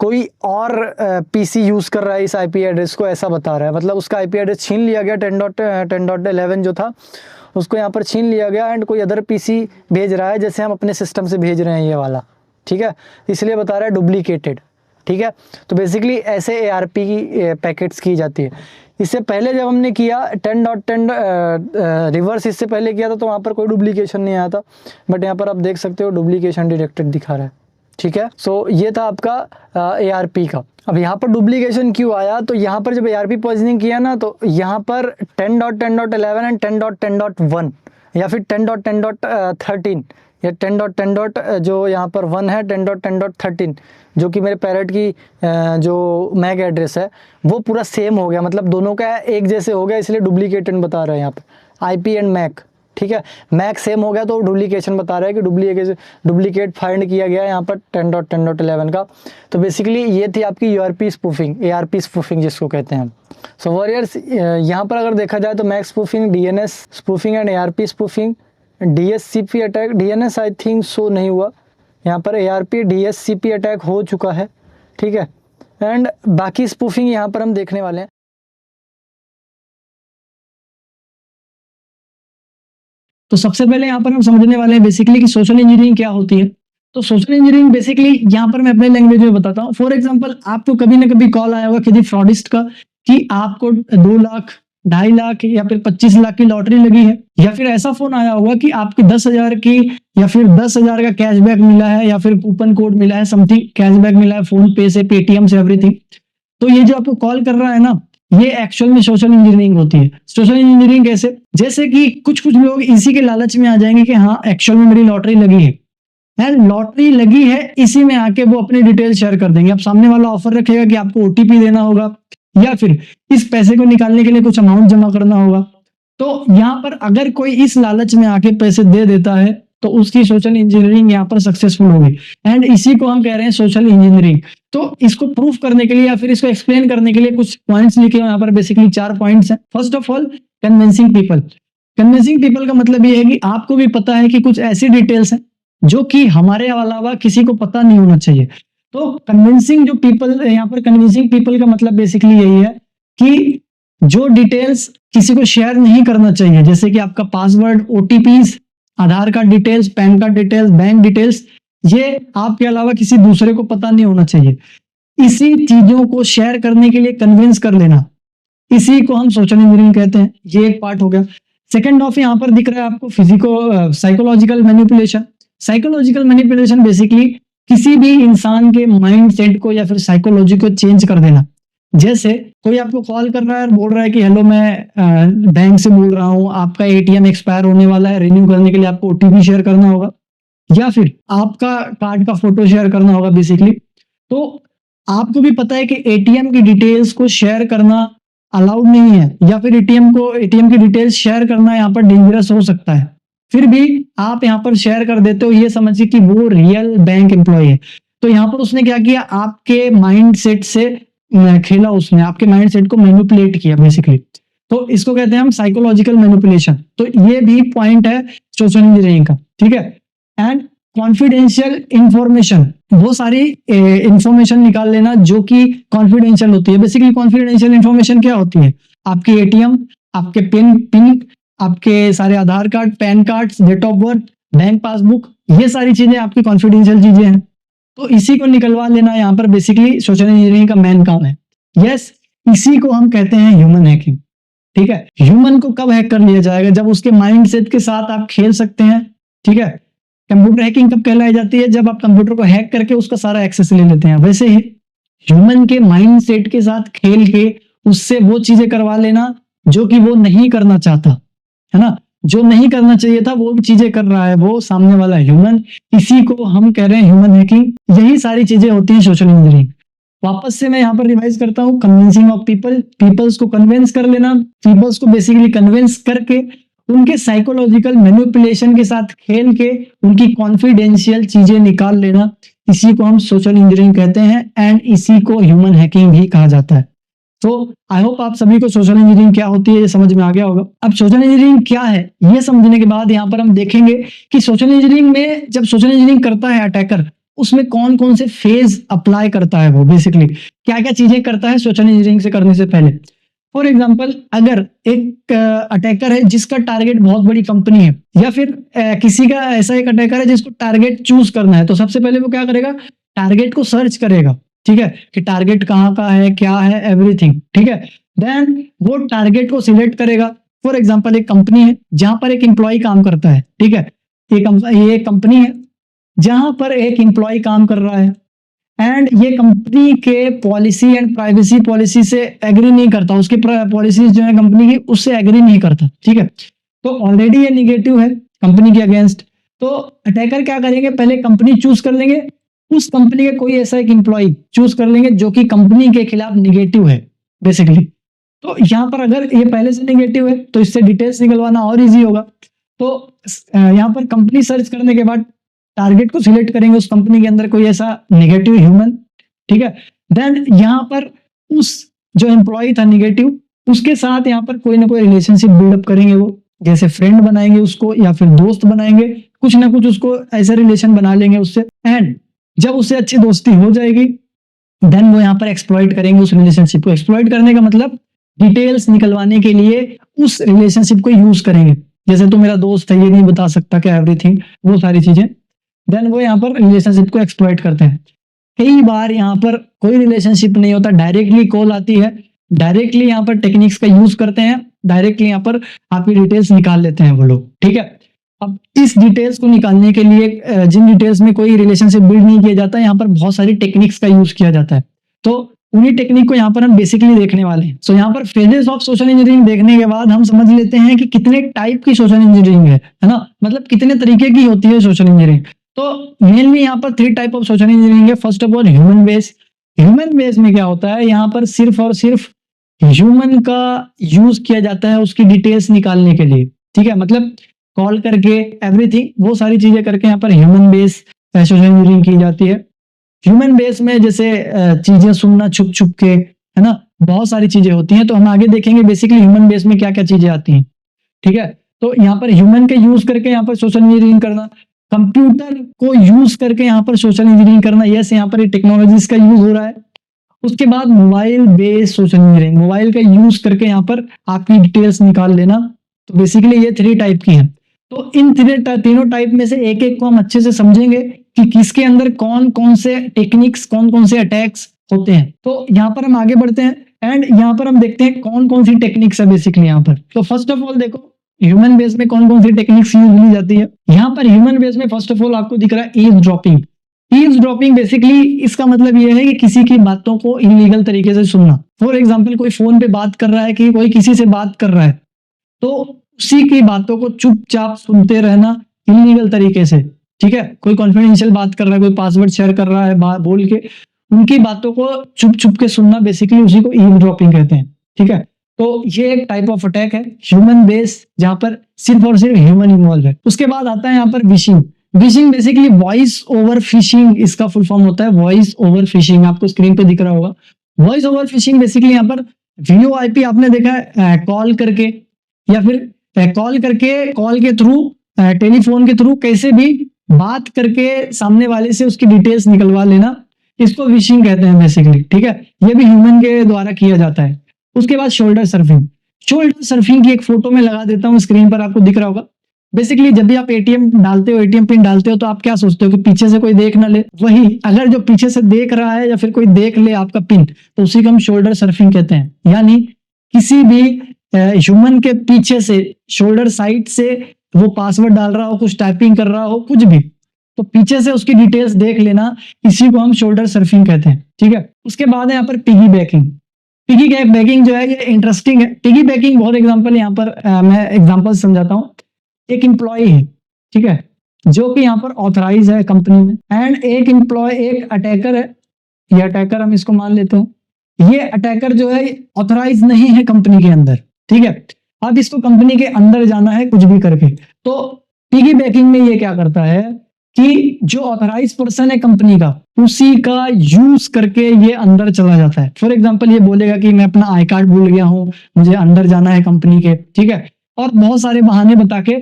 A: कोई और PC यूज़ कर रहा है इस IP एड्रेस को, ऐसा बता रहा है। मतलब उसका IP एड्रेस छीन लिया गया, 10.10.11 जो था उसको यहाँ पर छीन लिया गया, एंड कोई अदर PC भेज रहा है जैसे हम अपने सिस्टम से भेज रहे हैं ये वाला, ठीक है। इसलिए बता रहा है डुप्लीकेटेड, ठीक है। तो बेसिकली ऐसे ARP की पैकेट्स की जाती है। इससे पहले जब हमने किया 10.10 रिवर्स इससे पहले किया था तो वहाँ पर कोई डुप्लीकेशन नहीं आया था, बट यहाँ पर आप देख सकते हो डुप्लीकेशन डिटेक्टेड दिखा रहा है, ठीक है। सो ये था आपका ARP का। अब यहाँ पर डुप्लीकेशन क्यों आया, तो यहाँ पर जब ARP पॉइजनिंग किया ना तो यहाँ पर 10.10.11 एंड 10.10.1 या फिर 10.10.13 या 10.10. जो यहाँ पर 1 है 10.10.13 जो कि मेरे पैरेट की जो मैक एड्रेस है वो पूरा सेम हो गया, मतलब दोनों का एक जैसे हो गया, इसलिए डुप्लीकेटेड बता रहा है यहाँ पे IP एंड मैक, ठीक है। मैक सेम हो गया तो डुप्लीकेशन बता रहा है कि डुप्लीकेट फाइंड किया गया है यहाँ पर 10.10.11 का। तो बेसिकली ये थी आपकी URP स्पूफिंग, ARP स्पूफिंग जिसको कहते हैं। सो वॉरियर्स यहाँ पर अगर देखा जाए तो MAC spoofing, DNS spoofing and ARP spoofing, DSCP attack, DNS I think so नहीं हुआ, यहाँ पर ARP DSCP अटैक हो चुका है, ठीक है। एंड बाकी स्पूफिंग यहाँ पर हम देखने वाले हैं।
B: तो सबसे पहले यहाँ पर हम समझने वाले हैं बेसिकली कि सोशल इंजीनियरिंग क्या होती है। तो सोशल इंजीनियरिंग बेसिकली यहाँ पर मैं अपने लैंग्वेज में बताता हूँ। फॉर एग्जांपल आपको कभी ना कभी कॉल आया होगा किसी फ्रॉडिस्ट का कि आपको 2 लाख, 2.5 लाख या फिर 25 लाख की लॉटरी लगी है, या फिर ऐसा फोन आया होगा कि आपकी 10,000 की या फिर 10,000 का कैशबैक मिला है या फिर कूपन कोड मिला है, समथिंग कैशबैक मिला है फोन पे से, पेटीएम से, एवरीथिंग। तो ये जो आपको कॉल कर रहा है ना, ये एक्चुअल में सोशल इंजीनियरिंग होती है। सोशल इंजीनियरिंग कैसे, जैसे कि कुछ लोग इसी के लालच में आ जाएंगे कि हाँ एक्चुअल में मेरी लॉटरी लगी है, लॉटरी लगी है, इसी में आके वो अपनी डिटेल शेयर कर देंगे। अब सामने वाला ऑफर रखेगा कि आपको OTP देना होगा या फिर इस पैसे को निकालने के लिए कुछ अमाउंट जमा करना होगा। तो यहाँ पर अगर कोई इस लालच में आके पैसे दे देता है तो उसकी सोशल इंजीनियरिंग यहाँ पर सक्सेसफुल होगी, एंड इसी को हम कह रहे हैं सोशल इंजीनियरिंग। तो इसको प्रूफ करने के लिए या फिर इसको एक्सप्लेन करने के लिए कुछ पॉइंट्स लिखे यहाँ पर, बेसिकली 4 पॉइंट्स हैं। First of all, convincing people. Convincing people का मतलब ये है कि आपको भी पता है कि कुछ ऐसी डिटेल्स हैं जो कि हमारे अलावा किसी को पता नहीं होना चाहिए। तो कन्विंसिंग जो पीपल, यहाँ पर कन्विंसिंग पीपल का मतलब बेसिकली यही है कि जो डिटेल्स किसी को शेयर नहीं करना चाहिए, जैसे कि आपका password, OTPs, Aadhaar card details, PAN card details, bank details, ये आपके अलावा किसी दूसरे को पता नहीं होना चाहिए। इसी चीजों को शेयर करने के लिए कन्विंस कर लेना, इसी को हम सोशल इंजीनियरिंग कहते हैं। ये एक पार्ट हो गया। सेकेंड ऑफ यहाँ पर दिख रहा है आपको physico psychological manipulation. Psychological manipulation basically किसी भी इंसान के माइंड सेट को या फिर साइकोलॉजी को चेंज कर देना। जैसे कोई आपको कॉल कर रहा है और बोल रहा है कि हेलो मैं बैंक से बोल रहा हूँ, आपका एटीएम एक्सपायर होने वाला है, रिन्यू करने के लिए आपको ओटीपी शेयर करना होगा या फिर आपका कार्ड का फोटो शेयर करना होगा बेसिकली। तो आपको भी पता है कि एटीएम की डिटेल्स को शेयर करना अलाउड नहीं है या फिर एटीएम की डिटेल्स शेयर करना यहाँ पर डेंजरस हो सकता है, फिर भी आप यहाँ पर शेयर कर देते हो ये समझिए कि वो रियल बैंक एम्प्लॉय है। तो यहाँ पर उसने क्या किया, आपके माइंड सेट से खेला, उसने आपके माइंड सेट को मैनिपुलेट किया बेसिकली। तो इसको कहते हैं हम साइकोलॉजिकल मैनिपुलेशन। तो ये भी पॉइंट है सोशल इंजीनियरिंग का, ठीक है। एंड कॉन्फिडेंशियल इंफॉर्मेशन, वो सारी इंफॉर्मेशन निकाल लेना जो कि कॉन्फिडेंशियल होती है। बेसिकली कॉन्फिडेंशियल इंफॉर्मेशन क्या होती है, आपके एटीएम, आपके पिन, आपके सारे Aadhaar card, PAN card, date of birth, bank passbook, ये सारी चीजें आपकी कॉन्फिडेंशियल चीजें हैं। तो इसी को निकलवा लेना यहाँ पर बेसिकली सोशल इंजीनियरिंग का मेन काम है। यस, इसी को हम कहते हैं ह्यूमन हैकिंग, ठीक है। ह्यूमन को कब हैक कर लिया जाएगा, जब उसके माइंड सेट के साथ आप खेल सकते हैं, ठीक है। कंप्यूटर हैकिंग कब कहलाई जाती है, जब आप कंप्यूटर को हैक करके उसका सारा एक्सेस ले लेते हैं। वैसे ही ह्यूमन के माइंड सेट के साथ खेल के उससे वो चीजें करवा लेना जो कि वो नहीं करना चाहता, है ना, जो नहीं करना चाहिए था वो चीजें कर रहा है वो सामने वाला ह्यूमन। इसी को हम कह रहे हैं ह्यूमन हैकिंग। यही सारी चीजें होती हैं सोशल इंजीनियरिंग। वापस से मैं यहाँ पर रिवाइज करता हूँ, कन्विंसिंग ऑफ पीपल्स को कन्विंस कर लेना, पीपल्स को बेसिकली कन्विंस करके उनके साइकोलॉजिकल मैनिपुलेशन के साथ खेल के उनकी कॉन्फिडेंशियल चीजें निकाल लेना, इसी को हम सोशल इंजीनियरिंग कहते हैं एंड इसी को ह्यूमन हैकिंग भी कहा जाता है। तो आई होप आप सभी को सोशल इंजीनियरिंग क्या होती है ये समझ में आ गया होगा। अब सोशल इंजीनियरिंग क्या है ये समझने के बाद यहाँ पर हम देखेंगे कि सोशल इंजीनियरिंग में जब सोशल इंजीनियरिंग करता है अटैकर, उसमें कौन कौन से फेज अप्लाई करता है, वो बेसिकली क्या क्या चीजें करता है सोशल इंजीनियरिंग से करने से पहले। फॉर एग्जाम्पल, अगर एक अटैकर है जिसका टारगेट बहुत बड़ी कंपनी है या फिर किसी का ऐसा एक अटैकर है जिसको टारगेट चूज करना है, तो सबसे पहले वो क्या करेगा, टारगेट को सर्च करेगा, ठीक है, कि टारगेट कहाँ का है, क्या है, एवरीथिंग, ठीक है। देन वो टारगेट को सिलेक्ट करेगा। फॉर एग्जाम्पल, एक कंपनी है जहां पर एक एम्प्लॉय काम करता है, ठीक है, ये कंपनी है जहां पर एक एम्प्लॉय काम कर रहा है एंड ये कंपनी के पॉलिसी एंड प्राइवेसी पॉलिसी से एग्री नहीं करता, उसकी पॉलिसीज जो है कंपनी की उससे एग्री नहीं करता, ठीक है। तो ऑलरेडी ये निगेटिव है कंपनी के अगेंस्ट। तो अटैकर क्या करेंगे, पहले कंपनी चूज कर लेंगे, उस कंपनी का कोई ऐसा एक एम्प्लॉय चूज कर लेंगे जो कि कंपनी के खिलाफ निगेटिव है बेसिकली। तो यहाँ पर अगर ये पहले से निगेटिव है तो इससे डिटेल्स निकलवाना और इजी होगा। तो यहाँ पर कंपनी सर्च करने के बाद टारगेट को सिलेक्ट करेंगे, उस कंपनी के अंदर कोई ऐसा नेगेटिव ह्यूमन, ठीक है। देन यहाँ पर उस जो एम्प्लॉय था नेगेटिव, उसके साथ यहाँ पर कोई ना कोई रिलेशनशिप बिल्डअप करेंगे, वो जैसे फ्रेंड बनाएंगे उसको या फिर दोस्त बनाएंगे, कुछ ना कुछ उसको ऐसा रिलेशन बना लेंगे उससे। एंड जब उससे अच्छी दोस्ती हो जाएगी देन वो यहाँ पर एक्सप्लॉइट करेंगे उस रिलेशनशिप को। एक्सप्लॉइट करने का मतलब डिटेल्स निकलवाने के लिए उस रिलेशनशिप को यूज करेंगे, जैसे तो मेरा दोस्त है ये नहीं बता सकता क्या, एवरीथिंग, वो सारी चीजें। देन वो यहाँ पर रिलेशनशिप को एक्सप्लॉइट करते हैं। कई बार यहाँ पर कोई रिलेशनशिप नहीं होता, डायरेक्टली कॉल आती है, डायरेक्टली यहाँ पर टेक्निक्स का यूज करते हैं, डायरेक्टली यहाँ पर आपकी डिटेल्स निकाल लेते हैं वो लोग, ठीक है। अब इस डिटेल्स को निकालने के लिए जिन डिटेल्स में कोई रिलेशनशिप बिल्ड नहीं किया जाता, यहाँ पर बहुत सारी टेक्निक्स का यूज किया जाता है। तो उन्हीं टेक्निक को यहाँ पर हम बेसिकली देखने वाले हैं। सो यहाँ पर फेजेस ऑफ सोशल इंजीनियरिंग देखने के बाद हम समझ लेते हैं कि कितने टाइप की सोशल इंजीनियरिंग है ना, मतलब कितने तरीके की होती है सोशल इंजीनियरिंग। तो मेनली यहाँ पर 3 टाइप ऑफ सोशल इंजीनियरिंग है। First of all human base. Human base में क्या होता है, यहाँ पर सिर्फ और सिर्फ ह्यूमन का यूज किया जाता है उसकी डिटेल्स निकालने के लिए, ठीक है, मतलब कॉल करके एवरीथिंग, वो सारी चीजें करके यहाँ पर ह्यूमन बेस सोशल इंजीनियरिंग की जाती है। ह्यूमन बेस में जैसे चीजें सुनना छुप छुप के, है ना, बहुत सारी चीजें होती हैं। तो हम आगे देखेंगे बेसिकली ह्यूमन बेस में क्या क्या चीजें आती हैं, ठीक है। तो यहाँ पर ह्यूमन के यूज करके यहाँ पर सोशल इंजीनियरिंग करना, कंप्यूटर को यूज करके यहाँ पर सोशल इंजीनियरिंग करना, यस यहाँ पर टेक्नोलॉजीज का यूज हो रहा है। उसके बाद mobile based social engineering, mobile का यूज करके यहाँ पर आपकी डिटेल्स निकाल लेना। तो बेसिकली ये 3 टाइप की हैं। तो इन तीनों टाइप में से एक एक को हम अच्छे से समझेंगे कि किसके अंदर कौन कौन से टेक्निक्स, कौन कौन से अटैक्स होते हैं। तो यहाँ पर हम आगे बढ़ते हैं एंड यहाँ पर हम देखते हैं कौन कौन सी टेक्निक्स है बेसिकली यहाँ पर। तो फर्स्ट ऑफ ऑल देखो, ह्यूमन बेस में कौन कौन सी टेक्निक्स यूज की जाती है। यहाँ पर ह्यूमन बेस में फर्स्ट ऑफ ऑल आपको दिख रहा है ईव्सड्रॉपिंग। ईव्सड्रॉपिंग बेसिकली इसका मतलब ये है कि किसी की बातों को इलीगल तरीके से सुनना। फॉर एग्जाम्पल कोई फोन पे बात कर रहा है कि कोई किसी से बात कर रहा है तो उसी की बातों को चुपचाप सुनते रहना इलीगल तरीके से, ठीक है। कोई कॉन्फिडेंशियल बात कर रहा है, कोई पासवर्ड शेयर कर रहा है बोल के, उनकी बातों को चुप चुप के सुनना, बेसिकली उसी को ईव्सड्रॉपिंग कहते हैं, ठीक है। तो ये एक टाइप ऑफ अटैक है ह्यूमन बेस, जहां पर सिर्फ और सिर्फ ह्यूमन इन्वॉल्व है। उसके बाद आता है यहाँ पर wishing. Wishing basically voice over fishing इसका फुल फॉर्म होता है, वॉइस ओवर फिशिंग, आपको स्क्रीन पे दिख रहा होगा। वॉइस ओवर फिशिंग बेसिकली यहाँ पर वीओआईपी आपने देखा है, कॉल करके या फिर कॉल के थ्रू, टेलीफोन के थ्रू कैसे भी बात करके सामने वाले से उसकी डिटेल्स निकलवा लेना, इसको विशिंग कहते हैं बेसिकली, ठीक है। ये भी ह्यूमन के द्वारा किया जाता है। उसके बाद शोल्डर सर्फिंग। शोल्डर सर्फिंग की एक फोटो में लगा देता हूँ, स्क्रीन पर आपको दिख रहा होगा। बेसिकली जब भी आप एटीएम डालते हो, एटीएम पिन डालते हो, तो आप क्या सोचते हो कि पीछे से कोई देख ना ले। वही अगर जो पीछे से देख रहा है या फिर कोई देख ले आपका पिन, तो उसी को हम शोल्डर सर्फिंग कहते हैं। यानी किसी भी ह्यूमन के पीछे से, शोल्डर साइड से वो पासवर्ड डाल रहा हो, कुछ टाइपिंग कर रहा हो, कुछ भी, तो पीछे से उसकी डिटेल्स देख लेना, इसी को हम शोल्डर सर्फिंग कहते हैं, ठीक है। उसके बाद है यहाँ पर पिगी बैकिंग। पिगी बैकिंग जो है ये इंटरेस्टिंग है। पिगी बैकिंग बहुत एग्जांपल यहाँ पर मैं एग्जांपल समझाता हूँ। एक एम्प्लॉय है, ठीक है, जो कि यहाँ पर ऑथराइज है कंपनी में, एंड एक अटैकर है। ये अटैकर हम इसको मान लेते हैं। ये अटैकर जो है ऑथराइज नहीं है कंपनी के अंदर, ठीक है। अब इसको कंपनी के अंदर जाना है कुछ भी करके। तो पिगी बैकिंग में ये क्या करता है कि जो ऑथराइज पर्सन है कंपनी का, उसी का यूज करके ये अंदर चला जाता है। फॉर एग्जांपल ये बोलेगा कि मैं अपना आई कार्ड भूल गया हूं, मुझे अंदर जाना है कंपनी के, ठीक है। और बहुत सारे बहाने बता के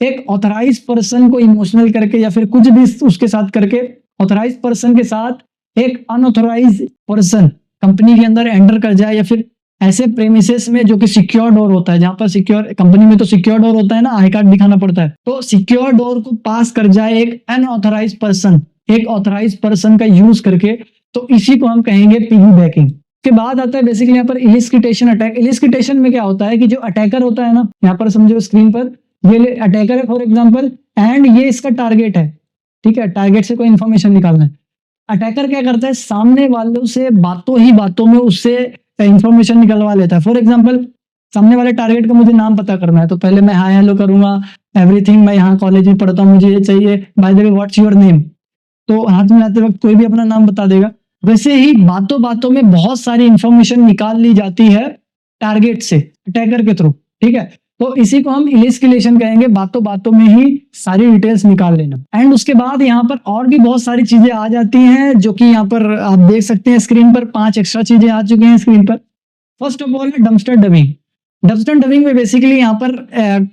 B: एक ऑथराइज पर्सन को इमोशनल करके या फिर कुछ भी उसके साथ करके, ऑथराइज पर्सन के साथ एक अनऑथराइज पर्सन कंपनी के अंदर एंटर कर जाए, या फिर ऐसे प्रेमिसेस में जो कि सिक्योर डोर होता है, जहां पर सिक्योर कंपनी में तो सिक्योर डोर होता है ना, आई कार्ड दिखाना पड़ता है, तो सिक्योर डोर को पास कर जाए एक अनऑथराइज पर्सन, एक ऑथराइज पर्सन का यूज करके, तो इसी को हम कहेंगे पिगी बैकिंग। के बाद आता है बेसिकली यहाँ पर इलिस्किटेशन अटैक। इलिस्किटेशन में क्या होता है कि जो अटैकर होता है ना, यहाँ पर समझो स्क्रीन पर ये अटैकर है फॉर एग्जांपल, एंड ये इसका टारगेट है, ठीक है। टारगेट से कोई इंफॉर्मेशन निकालना है। अटैकर क्या करता है, सामने वालों से बातों ही बातों में उससे इंफॉर्मेशन निकलवा लेता है। फॉर एग्जांपल सामने वाले टारगेट का मुझे नाम पता करना है, तो पहले मैं हाय हेलो करूंगा, एवरीथिंग, मैं यहाँ कॉलेज में पढ़ता हूँ, मुझे ये चाहिए, by the way what's your name, तो हाथ में आते वक्त कोई भी अपना नाम बता देगा। वैसे ही बातों बातों में बहुत सारी इंफॉर्मेशन निकाल ली जाती है टारगेट से, अटैकर के थ्रू, ठीक है। तो इसी को हम इलिस्किलेशन कहेंगे, बातों बातों में ही सारी डिटेल्स निकाल लेना। एंड उसके बाद यहाँ पर और भी बहुत सारी चीजें आ जाती हैं, जो कि यहाँ पर आप देख सकते हैं स्क्रीन पर 5 एक्स्ट्रा चीजें आ चुकी हैं स्क्रीन पर। First of all dumpster dubbing. Dumpster dubbing में बेसिकली यहाँ पर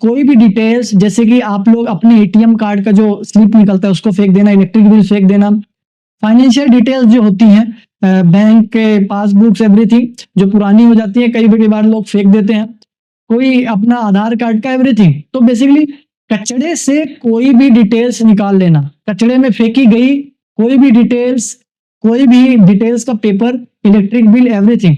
B: कोई भी डिटेल्स, जैसे कि आप लोग अपने एटीएम कार्ड का जो स्लिप निकलता है उसको फेंक देना, इलेक्ट्रिक बिल फेंक देना, फाइनेंशियल डिटेल्स जो होती हैं, बैंक के पासबुक्स, एवरीथिंग जो पुरानी हो जाती है, कई बार लोग फेंक देते हैं, कोई अपना आधार कार्ड का एवरीथिंग। तो बेसिकली कचड़े से कोई भी डिटेल्स निकाल लेना, कचड़े में फेंकी गई कोई भी डिटेल्स का पेपर, इलेक्ट्रिक बिल, एवरीथिंग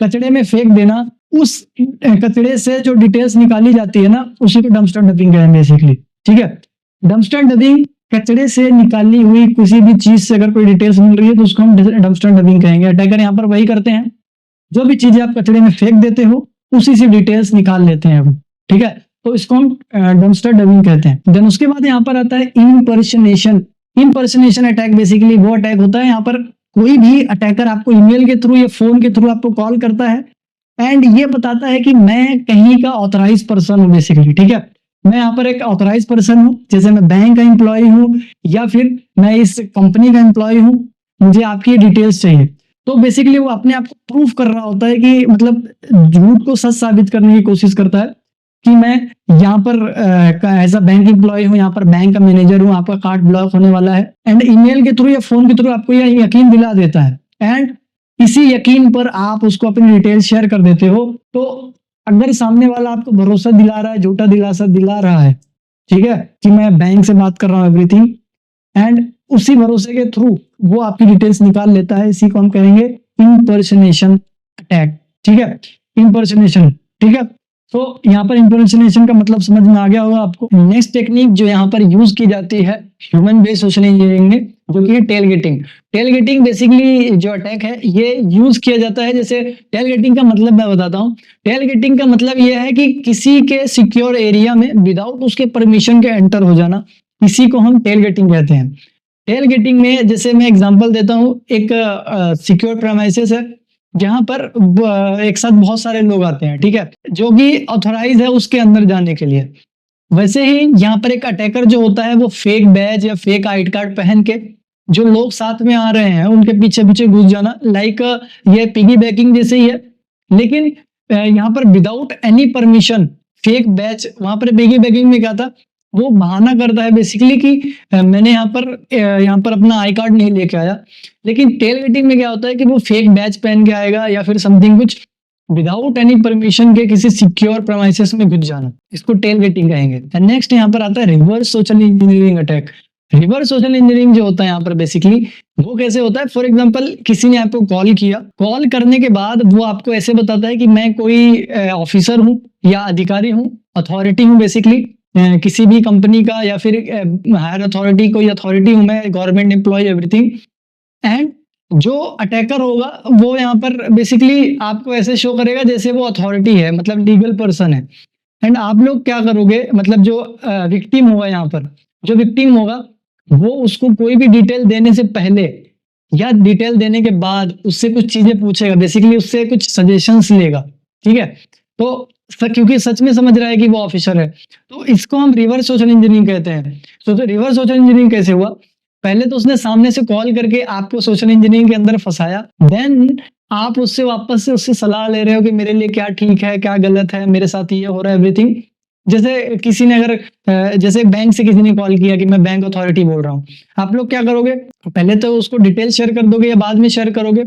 B: कचड़े में फेंक देना। उस कचड़े से जो डिटेल्स निकाली जाती है ना, उसी को डंपस्टर डबिंग कहेंगे बेसिकली, ठीक है। डंपस्टर डबिंग, कचड़े से निकाली हुई किसी भी चीज से अगर कोई डिटेल्स मिल रही है तो उसको हम डंपस्टर डबिंग कहेंगे। अटैकर यहाँ पर वही करते हैं, जो भी चीजें आप कचड़े में फेंक देते हो उसी से डिटेल्स निकाल लेते हैं, ठीक है। तो इसको हम डंपस्टर डबिंग कहते हैं। देन उसके बाद यहाँ पर आता है इम्पर्सनेशन। इम्पर्सनेशन अटैक बेसिकली वो अटैक होता है, यहाँ पर कोई भी अटैकर आपको ईमेल के थ्रू या फोन के थ्रू आपको कॉल करता है एंड ये बताता है कि मैं कहीं का ऑथराइज पर्सन हूँ बेसिकली, ठीक है। मैं यहाँ पर एक ऑथराइज पर्सन हूँ, जैसे मैं बैंक का एम्प्लॉय हूँ या फिर मैं इस कंपनी का एम्प्लॉय हूँ, मुझे आपकी डिटेल्स चाहिए। तो बेसिकली वो अपने आप को प्रूफ कर रहा होता है कि मतलब झूठ को सच साबित करने की कोशिश करता है कि मैं यहाँ पर एज अ बैंक एम्प्लॉय हूँ, यहाँ पर बैंक का मैनेजर हूँ, आपका कार्ड ब्लॉक होने वाला है, एंड ईमेल के थ्रू या फोन के थ्रू आपको यह यकीन दिला देता है, एंड इसी यकीन पर आप उसको अपनी डिटेल्स शेयर कर देते हो। तो अगर सामने वाला आपको भरोसा दिला रहा है, झूठा दिलासा दिला रहा है, ठीक है, कि मैं बैंक से बात कर रहा हूँ एवरीथिंग, एंड उसी भरोसे के थ्रू वो आपकी डिटेल्स निकाल लेता है, इसी को हम कहेंगे इम्पर्सनेशन अटैक, ठीक है। इम्पर्सनेशन, ठीक है।
A: तो यहाँ पर इम्पर्सनेशन का मतलब समझ में आ गया होगा आपको। नेक्स्ट टेक्निक जो यहाँ पर यूज की जाती है ह्यूमन बेस्ड सोशल इंजीनियरिंग में, जो कि tailgating. Tailgating basically जो अटैक है ये यूज किया जाता है। जैसे टेल गेटिंग का मतलब मैं बताता हूँ। टेल गेटिंग का मतलब ये है कि किसी के सिक्योर एरिया में विदाउट उसके परमिशन के एंटर हो जाना, इसी को हम टेल गेटिंग कहते हैं। टेल गेटिंग में जैसे मैं एग्जांपल देता हूँ, एक सिक्योर प्रेमाइसेस है जहां पर एक साथ बहुत सारे लोग आते हैं, ठीक है, जो कि ऑथोराइज है उसके अंदर जाने के लिए। वैसे ही यहाँ पर एक अटैकर जो होता है वो फेक बैज या फेक आईडी कार्ड पहन के जो लोग साथ में आ रहे हैं उनके पीछे पीछे घुस जाना, लाइक ये पिगी बैकिंग जैसे ही है, लेकिन यहाँ पर without any permission fake batch. वहां पर पिगी बैकिंग में क्या था, वो बहाना करता है बेसिकली कि मैंने यहाँ पर अपना आई कार्ड नहीं लेके आया, लेकिन टेल गेटिंग में क्या होता है कि वो फेक बैच पहन के आएगा या फिर समथिंग कुछ विदाउट एनी परमिशन के किसी सिक्योर प्रेमाइसेस में घुस जाना, इसको टेल गेटिंग कहेंगे। नेक्स्ट यहाँ पर आता है reverse social engineering attack. Reverse social engineering जो होता है यहाँ पर बेसिकली वो कैसे होता है, फॉर एग्जांपल किसी ने आपको कॉल किया, कॉल करने के बाद वो आपको ऐसे बताता है कि मैं कोई ऑफिसर हूँ या अधिकारी हूँ, अथॉरिटी हूँ बेसिकली किसी भी कंपनी का, या फिर हायर अथॉरिटी कोई अथॉरिटी हूँ मैं, गवर्नमेंट एम्प्लॉय एवरीथिंग। एंड जो अटैकर होगा वो यहाँ पर बेसिकली आपको ऐसे शो करेगा जैसे वो अथॉरिटी है, मतलब लीगल पर्सन है। एंड आप लोग क्या करोगे, मतलब जो विक्टिम होगा, यहाँ पर जो विक्टिम होगा वो उसको कोई भी डिटेल देने से पहले या डिटेल देने के बाद उससे कुछ चीजें पूछेगा, बेसिकली उससे कुछ सजेशंस लेगा, ठीक है। तो क्योंकि सच में समझ रहा है कि वो ऑफिसर है, तो इसको हम रिवर्स सोशल इंजीनियरिंग कहते हैं। तो रिवर्स सोशल इंजीनियरिंग कैसे हुआ, पहले तो उसने सामने से कॉल करके आपको सोशल इंजीनियरिंग के अंदर फंसाया, देन आप उससे वापस से उससे सलाह ले रहे हो कि मेरे लिए क्या ठीक है क्या गलत है, मेरे साथ ये हो रहा है एवरीथिंग। जैसे किसी ने अगर जैसे बैंक से किसी ने कॉल किया कि मैं बैंक अथॉरिटी बोल रहा हूँ, आप लोग क्या करोगे, पहले तो उसको डिटेल शेयर कर दोगे या बाद में शेयर करोगे,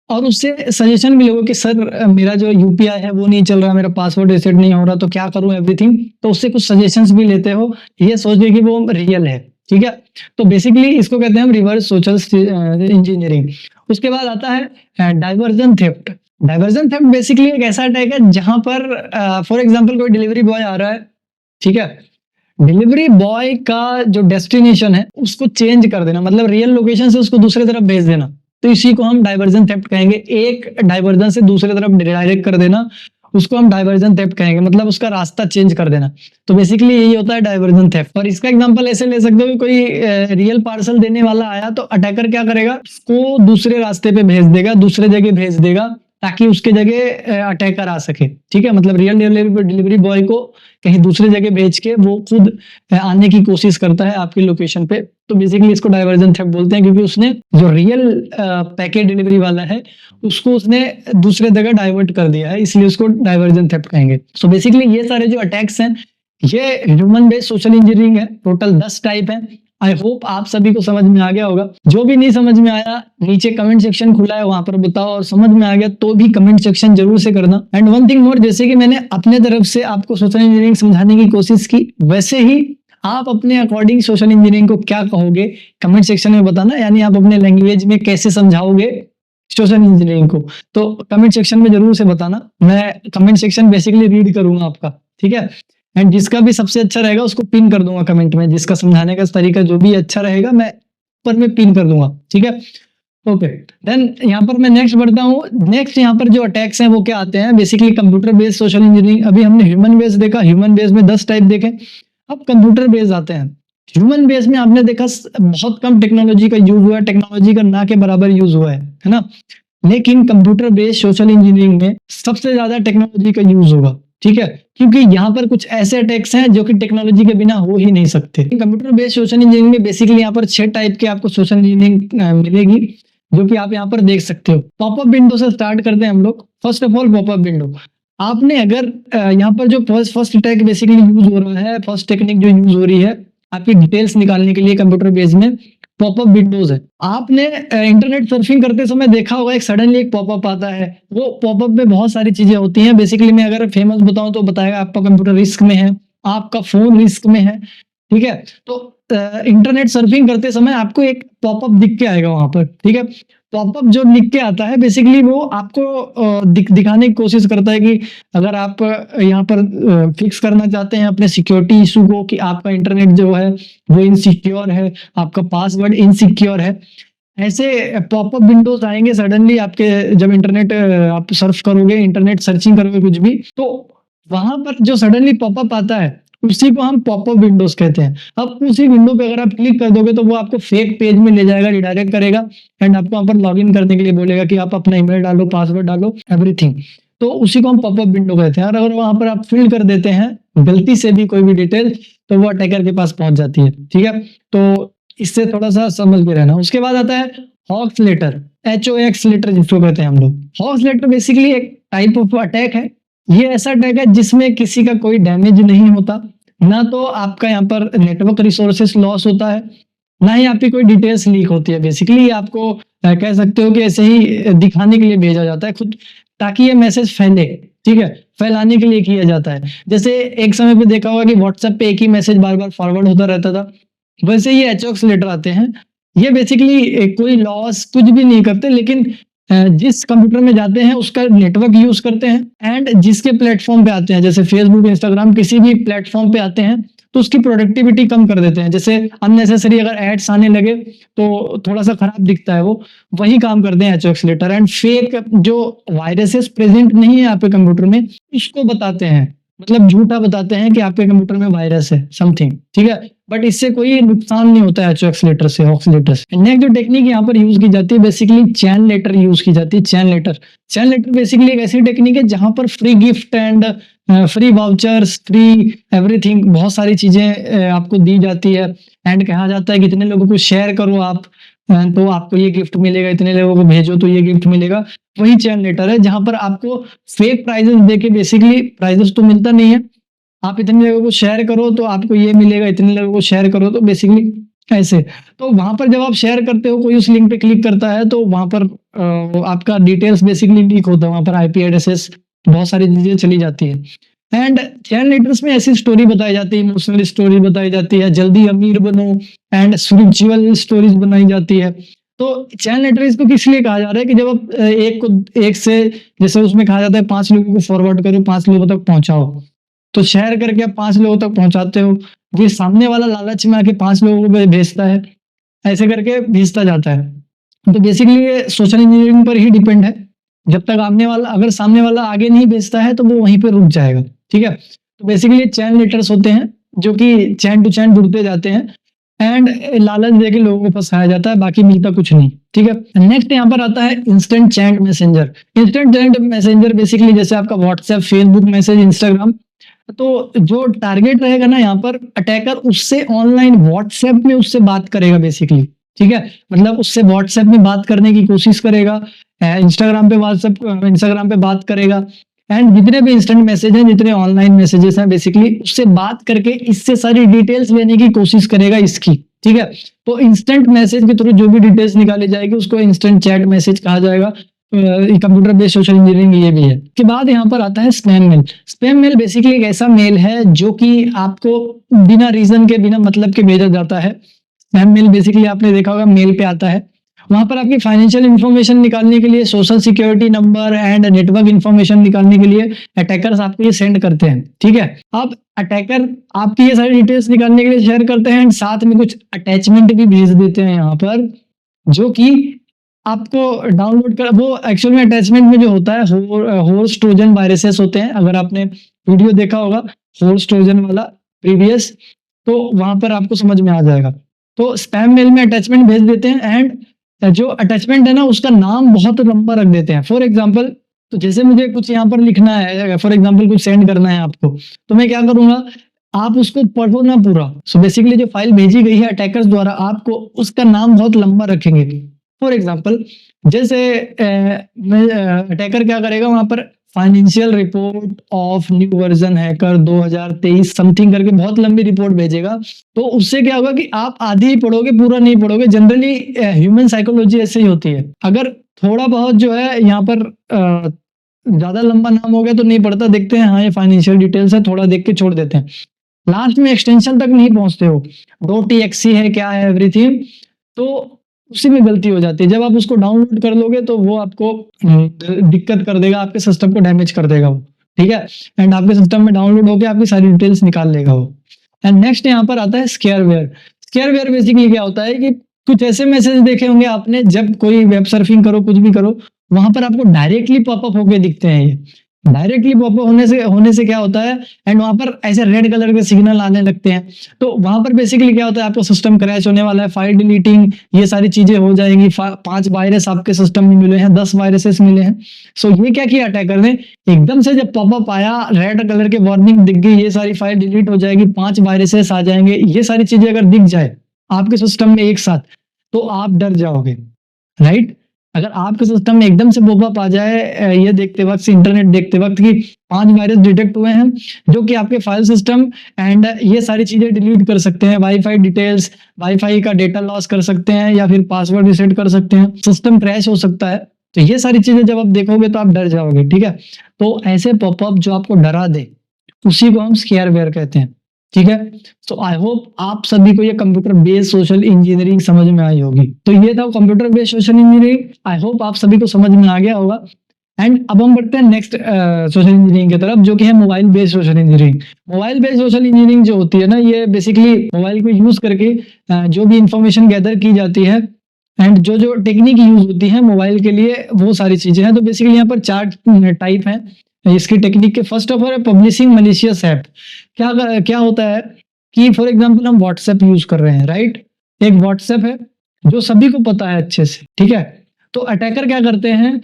A: और उससे सजेशन भी लोगे कि सर मेरा जो यूपीआई है वो नहीं चल रहा, मेरा पासवर्ड रीसेट नहीं हो रहा, तो क्या करूं एवरीथिंग। तो उससे कुछ सजेशंस भी लेते हो, ये सोच के कि वो रियल है, ठीक है। तो बेसिकली इसको कहते हैं हम रिवर्स सोशल इंजीनियरिंग। उसके बाद आता है diversion theft. Diversion theft basically एक ऐसा अटैक है जहां पर फॉर एग्जांपल कोई डिलीवरी बॉय आ रहा है, ठीक है, डिलीवरी बॉय का जो डेस्टिनेशन है उसको चेंज कर देना, मतलब रियल लोकेशन से उसको दूसरी तरफ भेज देना, तो इसी को हम डाइवर्जन थेफ्ट कहेंगे। एक डाइवर्जन से दूसरी तरफ डायरेक्ट कर देना, उसको हम डाइवर्जन थेफ्ट कहेंगे, मतलब उसका रास्ता चेंज कर देना। तो बेसिकली यही होता है डाइवर्जन थेफ्ट। और इसका एग्जांपल ऐसे ले सकते हो कि कोई रियल पार्सल देने वाला आया तो अटैकर क्या करेगा, उसको दूसरे रास्ते पे भेज देगा, दूसरे जगह भेज देगा, ताकि उसके जगह अटैकर आ सके, ठीक है। मतलब रियल डिलीवरी बॉय को कहीं दूसरी जगह भेज के वो खुद आने की कोशिश करता है आपकी लोकेशन पे। तो बेसिकली इसको डाइवर्जन थेफ्ट बोलते हैं, क्योंकि उसने जो रियल पैकेट डिलीवरी वाला है उसको उसने दूसरे जगह डाइवर्ट कर दिया है, इसलिए उसको डाइवर्जन थेफ्ट कहेंगे। सो बेसिकली ये सारे जो अटैक्स हैं ये ह्यूमन बेस्ड सोशल इंजीनियरिंग है। टोटल 10 टाइप है। आई होप आप सभी को समझ में आ गया होगा। जो भी नहीं समझ में आया नीचे कमेंट सेक्शन खुला है, वहां पर बताओ, और समझ में आ गया तो भी कमेंट सेक्शन जरूर से करना। एंड वन थिंग मोर, जैसे कि मैंने अपने तरफ से आपको सोशल इंजीनियरिंग समझाने की कोशिश की, वैसे ही आप अपने अकॉर्डिंग सोशल इंजीनियरिंग को क्या कहोगे कमेंट सेक्शन में बताना, यानी आप अपने लैंग्वेज में कैसे समझाओगे सोशल इंजीनियरिंग को, तो कमेंट सेक्शन में जरूर से बताना। मैं कमेंट सेक्शन बेसिकली रीड करूंगा आपका, ठीक है। एंड जिसका भी सबसे अच्छा रहेगा उसको पिन कर दूंगा कमेंट में, जिसका समझाने का तरीका जो भी अच्छा रहेगा मैं ऊपर में पिन कर दूंगा, ठीक है। ओके, देन यहाँ पर मैं नेक्स्ट बढ़ता हूँ। नेक्स्ट यहाँ पर जो अटैक्स हैं वो क्या आते हैं, basically computer based social engineering. अभी हमने ह्यूमन बेस्ड देखा, ह्यूमन बेस्ड में 10 टाइप देखे, अब कंप्यूटर बेस्ड आते हैं। ह्यूमन बेस्ड में आपने देखा बहुत कम टेक्नोलॉजी का यूज हुआ है, टेक्नोलॉजी का ना के बराबर यूज हुआ है ना। लेकिन कंप्यूटर बेस्ड सोशल इंजीनियरिंग में सबसे ज्यादा टेक्नोलॉजी का यूज होगा, ठीक है, क्योंकि यहाँ पर कुछ ऐसे अटैक्स हैं जो कि टेक्नोलॉजी के बिना हो ही नहीं सकते। कंप्यूटर बेस्ड सोशल इंजीनियरिंग में बेसिकली यहाँ पर 6 टाइप के आपको सोशल इंजीनियरिंग मिलेगी, जो कि आप यहाँ पर देख सकते हो। पॉपअप विंडो से स्टार्ट करते हैं हम लोग। First of all popup window. आपने अगर यहाँ पर जो फर्स्ट अटैक बेसिकली यूज हो रहा है, फर्स्ट टेक्निक जो यूज हो रही है आपकी डिटेल्स निकालने के लिए कंप्यूटर बेस्ड में, पॉपअप विंडोज है। आपने इंटरनेट सर्फिंग करते समय देखा होगा एक सडनली एक पॉपअप आता है। वो पॉपअप में बहुत सारी चीजें होती हैं। बेसिकली मैं अगर फेमस बताऊं तो बताएगा आपका कंप्यूटर रिस्क में है, आपका फोन रिस्क में है, ठीक है। तो
B: इंटरनेट सर्फिंग करते समय आपको एक पॉपअप दिख के आएगा वहाँ पर, ठीक है? पॉपअप जो लिख के आता है बेसिकली वो आपको दिखाने की कोशिश करता है कि अगर आप यहाँ पर फिक्स करना चाहते हैं अपने सिक्योरिटी इशू को कि आपका इंटरनेट जो है वो इनसिक्योर है, आपका पासवर्ड इनसिक्योर है। ऐसे पॉपअप विंडोज आएंगे सडनली आपके जब इंटरनेट आप सर्फ करोगे, इंटरनेट सर्चिंग करोगे कुछ भी, तो वहां पर जो सडनली पॉपअप आता है उसी को हम पॉपअप विंडोज कहते हैं। अब उसी विंडो पे अगर आप क्लिक कर दोगे तो वो आपको फेक पेज में ले जाएगा, रिडायरेक्ट करेगा एंड आपको वहां पर लॉगिन करने के लिए बोलेगा कि आप अपना ईमेल डालो, पासवर्ड डालो, एवरीथिंग। तो उसी को हम पॉपअप विंडो कहते हैं। और अगर वहां पर आप फिल कर देते हैं गलती से भी कोई भी डिटेल, तो वो अटैकर के पास पहुंच जाती है, ठीक है? तो इससे थोड़ा सा समझ के रहना। उसके बाद आता है हॉक्स लेटर, HOX लेटर जिसको कहते हैं हम लोग। हॉक्स लेटर बेसिकली एक टाइप ऑफ अटैक है। ये ऐसा अटैक है जिसमें किसी का कोई डैमेज नहीं होता, ना तो आपका यहाँ पर नेटवर्क रिसोर्सेस लॉस होता है, ना ही आपकी कोई डिटेल्स लीक होती है। बेसिकली आपको कह सकते हो कि ऐसे ही दिखाने के लिए भेजा जाता है खुद, ताकि ये मैसेज फैले, ठीक है? फैलाने के लिए किया जाता है। जैसे एक समय पे देखा होगा कि व्हाट्सएप पे एक ही मैसेज बार बार फॉरवर्ड होता रहता था, वैसे ये HOX लेटर आते हैं। ये बेसिकली कोई लॉस कुछ भी नहीं करते, लेकिन जिस कंप्यूटर में जाते हैं उसका नेटवर्क यूज करते हैं एंड जिसके प्लेटफॉर्म पे आते हैं, जैसे फेसबुक, इंस्टाग्राम, किसी भी प्लेटफॉर्म पे आते हैं तो उसकी प्रोडक्टिविटी कम कर देते हैं। जैसे अननेसेसरी अगर एड्स आने लगे तो थोड़ा सा खराब दिखता है, वो वही काम करते हैं HOX लेटर। एंड फेक जो वायरसेस प्रेजेंट नहीं है आपके कंप्यूटर में, इसको बताते हैं, मतलब झूठा बताते हैं कि आपके कंप्यूटर में वायरस है समथिंग, ठीक है? बट इससे कोई नुकसान नहीं होता है HOX लेटर से, हॉक्स लेटर से। नेक्स्ट जो टेक्निक यहाँ पर यूज की जाती है बेसिकली चैन लेटर यूज की जाती है। चैन लेटर बेसिकली एक ऐसी टेक्निक है जहां पर free gift and free vouchers, free everything, बहुत सारी चीजें आपको दी जाती है एंड कहा जाता है कि इतने लोगों को शेयर करो आप, तो आपको ये गिफ्ट मिलेगा, इतने लोगों को भेजो तो ये गिफ्ट मिलेगा। वही चैन लेटर है जहां पर आपको फेक प्राइजेस देके, बेसिकली प्राइजेस तो मिलता नहीं है, आप इतने लोगों को शेयर करो तो आपको ये मिलेगा, इतने लोगों को शेयर करो तो बेसिकली ऐसे। तो वहां पर जब आप शेयर करते हो, कोई उस लिंक पे क्लिक करता है तो वहां पर आपका डिटेल्स बेसिकली लीक होता है, वहां पर IP एड्रेसेस, बहुत सारी चीजें चली जाती है। एंड चैन लेटर्स में ऐसी स्टोरी बताई जाती है, इमोशनल स्टोरी बताई जाती है, जल्दी अमीर बनो एंड स्पिरिचुअल स्टोरीज बनाई जाती है। तो चैन लेटर इसको किस लिए कहा जा रहा है कि जब आप एक से, जैसे उसमें कहा जाता है 5 लोगों को फॉरवर्ड करो, 5 लोगों तक पहुंचाओ, तो शेयर करके आप 5 लोगों तक पहुंचाते हो, ये सामने वाला लालच में आके 5 लोगों को भेजता है, ऐसे करके भेजता जाता है। तो बेसिकली ये सोशल इंजीनियरिंग पर ही डिपेंड है। जब तक अगर सामने वाला आगे नहीं भेजता है तो वो वहीं पे रुक जाएगा, ठीक है? तो बेसिकली चैन लेटर्स होते हैं जो कि चैन टू चैन जुड़ते जाते हैं एंड लालच देके लोगों को फंसाया जाता है, बाकी मिलता कुछ नहीं, ठीक है? नेक्स्ट यहाँ पर आता है instant chat messenger. Instant chat messenger basically जैसे आपका व्हाट्सएप, फेसबुक मैसेज, इंस्टाग्राम, तो जो टारगेट रहेगा ना यहाँ पर अटैकर, उससे ऑनलाइन व्हाट्सएप में उससे बात करेगा बेसिकली, ठीक है? मतलब उससे व्हाट्सएप में बात करने की कोशिश करेगा, इंस्टाग्राम पे बात करेगा एंड जितने भी इंस्टेंट मैसेज हैं, जितने ऑनलाइन मैसेजेस हैं, बेसिकली उससे बात करके इससे सारी डिटेल्स लेने की कोशिश करेगा इसकी, ठीक है? तो इंस्टेंट मैसेज के थ्रू जो भी डिटेल्स निकाली जाएगी उसको इंस्टेंट चैट मैसेज कहा जाएगा। कंप्यूटर बेस्ड सोशल इंजीनियरिंग ये भी है। के बाद यहाँ पर आता है spam mail. Spam mail basically एक ऐसा मेल है जो कि आपको बिना रीजन के, बिना मतलब के भेजा जाता है। स्पैम मेल बेसिकली आपने देखा होगा मेल पे आता है, वहां पर आपकी फाइनेंशियल इंफॉर्मेशन निकालने के लिए, social security number and network information निकालने के लिए अटैकर्स आपको ये सेंड करते हैं, ठीक है? अब अटैकर आपकी ये सारी डिटेल्स निकालने के लिए शेयर करते हैं एंड साथ में कुछ अटैचमेंट भी भेज देते हैं यहाँ पर, जो कि आपको डाउनलोड कर, वो एक्चुअल में अटैचमेंट में जो होता है होस्ट ट्रोजन वायरसेस होते हैं। अगर आपने वीडियो देखा होगा होस्ट ट्रोजन वाला प्रीवियस, तो वहां पर आपको समझ में आ जाएगा। तो स्पैम मेल में अटैचमेंट भेज देते हैं एंड जो अटैचमेंट है ना उसका नाम बहुत लंबा रख देते हैं। फॉर एग्जाम्पल, तो जैसे मुझे कुछ यहाँ पर लिखना है, फॉर एग्जाम्पल कुछ सेंड करना है आपको, तो मैं क्या करूंगा, आप उसको पढ़ो ना पूरा। सो बेसिकली जो फाइल भेजी गई है अटैकर्स द्वारा, आपको उसका नाम बहुत लंबा रखेंगे। फॉर एग्जाम्पल, जैसे अटैकर क्या करेगा, वहां पर financial report of new version hacker 2023 something करके बहुत लंबी रिपोर्ट भेजेगा। तो उससे क्या होगा कि आप आधी ही पढ़ोगे, पूरा नहीं पढ़ोगे। जनरली ह्यूमन साइकोलॉजी ऐसे ही होती है, अगर थोड़ा बहुत जो है यहाँ पर ज्यादा लंबा नाम हो गया तो नहीं पढ़ता, देखते हैं हाँ ये फाइनेंशियल डिटेल्स है, थोड़ा देख के छोड़ देते हैं। लास्ट में एक्सटेंशन तक नहीं पहुंचते हो, .exe है क्या है एवरीथिंग, तो उसी में गलती हो जाती है। जब आप उसको डाउनलोड कर लोगे तो वो आपको दिक्कत कर देगा, आपके सिस्टम को डैमेज कर देगा वो, ठीक है। एंड आपके सिस्टम में डाउनलोड होकर आपकी सारी डिटेल्स निकाल लेगा वो। एंड नेक्स्ट यहाँ पर आता है स्केयरवेयर। स्केयरवेयर बेसिकली क्या होता है कि कुछ ऐसे मैसेज देखे होंगे आपने, जब कोई वेब सर्फिंग करो कुछ भी करो, वहां पर आपको डायरेक्टली पॉपअप होके दिखते हैं। ये डायरेक्टली पॉपअप होने से क्या होता है, एंड वहां पर ऐसे रेड कलर के सिग्नल आने लगते हैं, तो वहां पर बेसिकली क्या होता है, आपका सिस्टम क्रैश होने वाला है, फाइल डिलीटिंग, ये सारी चीजें हो जाएंगी। 5 वायरस आपके सिस्टम में मिले हैं, 10 वायरसेस मिले हैं। सो ये क्या किया अटैकर ने, एकदम से जब पॉपअप आया, रेड कलर के वार्निंग दिख गई, ये सारी फाइल डिलीट हो जाएगी, 5 वायरसेस आ जाएंगे, ये सारी चीजें अगर दिख जाए आपके सिस्टम में एक साथ, तो आप डर जाओगे, राइट। अगर आपके सिस्टम में एकदम से पॉपअप आ जाए ये देखते वक्त, इंटरनेट देखते वक्त, कि 5 वायरस डिटेक्ट हुए हैं जो कि आपके फाइल सिस्टम एंड ये सारी चीजें डिलीट कर सकते हैं, वाईफाई डिटेल्स, वाईफाई का डेटा लॉस कर सकते हैं, या फिर पासवर्ड रिसेट कर सकते हैं, सिस्टम क्रैश हो सकता है, तो ये सारी चीजें जब आप देखोगे तो आप डर जाओगे, ठीक है। तो ऐसे पॉपअप जो आपको डरा दे, उसी को हम स्केयरवेयर कहते हैं, ठीक है। तो आई होप आप सभी को ये कंप्यूटर बेस्ड सोशल इंजीनियरिंग समझ में आई होगी। तो ये था computer based social engineering, I hope आप सभी को समझ में आ गया होगा। एंड अब हम बढ़ते हैं नेक्स्ट सोशल इंजीनियरिंग की तरफ, जो कि है mobile based social engineering. Mobile based social engineering जो होती है ना, ये बेसिकली मोबाइल को यूज करके जो भी इंफॉर्मेशन गैदर की जाती है एंड जो जो टेक्निक यूज होती है मोबाइल के लिए, वो सारी चीजें हैं। तो बेसिकली यहाँ पर 4 टाइप हैं इसकी टेक्निक के। फर्स्ट ऑफ ऑल है पब्लिशिंग मलिशियस ऐप। क्या होता है कि फॉर एग्जांपल हम व्हाट्सएप यूज कर रहे हैं, राइट। एक व्हाट्सएप है जो सभी को पता है अच्छे से, ठीक है। तो अटैकर क्या करते हैं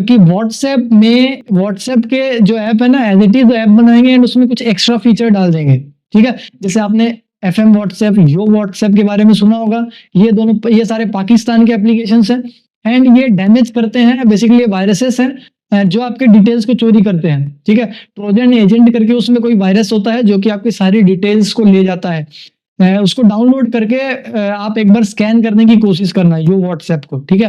B: कि व्हाट्सएप के जो ऐप है ना, एज इट इज ऐप बनाएंगे एंड उसमें कुछ एक्स्ट्रा फीचर डाल देंगे, ठीक है। जैसे आपने FM व्हाट्सएप, यो व्हाट्सएप के बारे में सुना होगा, ये सारे पाकिस्तान के एप्लीकेशंस हैं एंड ये डैमेज करते हैं, बेसिकली वायरसेस हैं जो आपके डिटेल्स को चोरी करते हैं, ठीक है। ट्रोजन एजेंट करके उसमें कोई वायरस होता है जो कि आपकी सारी डिटेल्स को ले जाता है। उसको डाउनलोड करके आप एक बार स्कैन करने की कोशिश करना यो व्हाट्सएप को, ठीक है।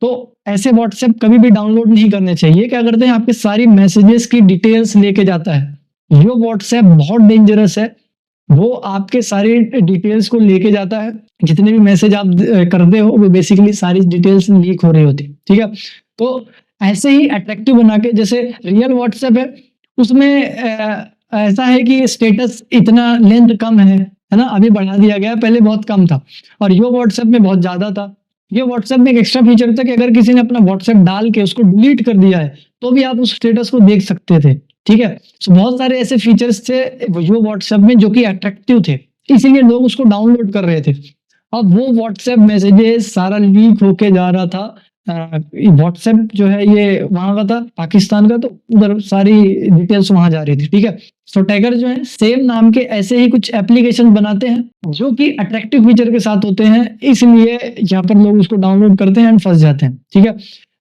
B: तो ऐसे व्हाट्सएप कभी भी डाउनलोड नहीं करने चाहिए। क्या करते हैं, आपके सारी मैसेजेस की डिटेल्स लेके जाता है। यो व्हाट्सएप बहुत डेंजरस है, वो आपके सारी डिटेल्स को लेके जाता है। जितने भी मैसेज आप करते हो वो बेसिकली सारी डिटेल्स लीक हो रही होती है, ठीक है। तो ऐसे ही अट्रैक्टिव बना के, जैसे रियल व्हाट्सएप है उसमें ऐसा है कि स्टेटस इतना लेंथ कम है ना, अभी बढ़ा दिया गया, पहले बहुत कम था, और यो व्हाट्सएप में बहुत ज्यादा था। ये व्हाट्सएप में एक एक्स्ट्रा फीचर था कि अगर किसी ने अपना व्हाट्सएप डाल के उसको डिलीट कर दिया है तो भी आप उस स्टेटस को देख सकते थे, ठीक है। तो बहुत सारे ऐसे फीचर्स थे यो व्हाट्सएप में जो कि अट्रैक्टिव थे, इसीलिए लोग उसको डाउनलोड कर रहे थे। अब वो व्हाट्सएप मैसेजेस सारा लीक होके जा रहा था। व्हाट्सएप जो है ये वहां का था, पाकिस्तान का, तो उधर सारी डिटेल्स वहां जा रही थी, ठीक है। तो टैगर जो है सेम नाम के ऐसे ही कुछ एप्लीकेशन बनाते हैं जो कि अट्रैक्टिव फीचर के साथ होते हैं, इसलिए यहाँ पर लोग उसको डाउनलोड करते हैं एंड फंस जाते हैं, ठीक है।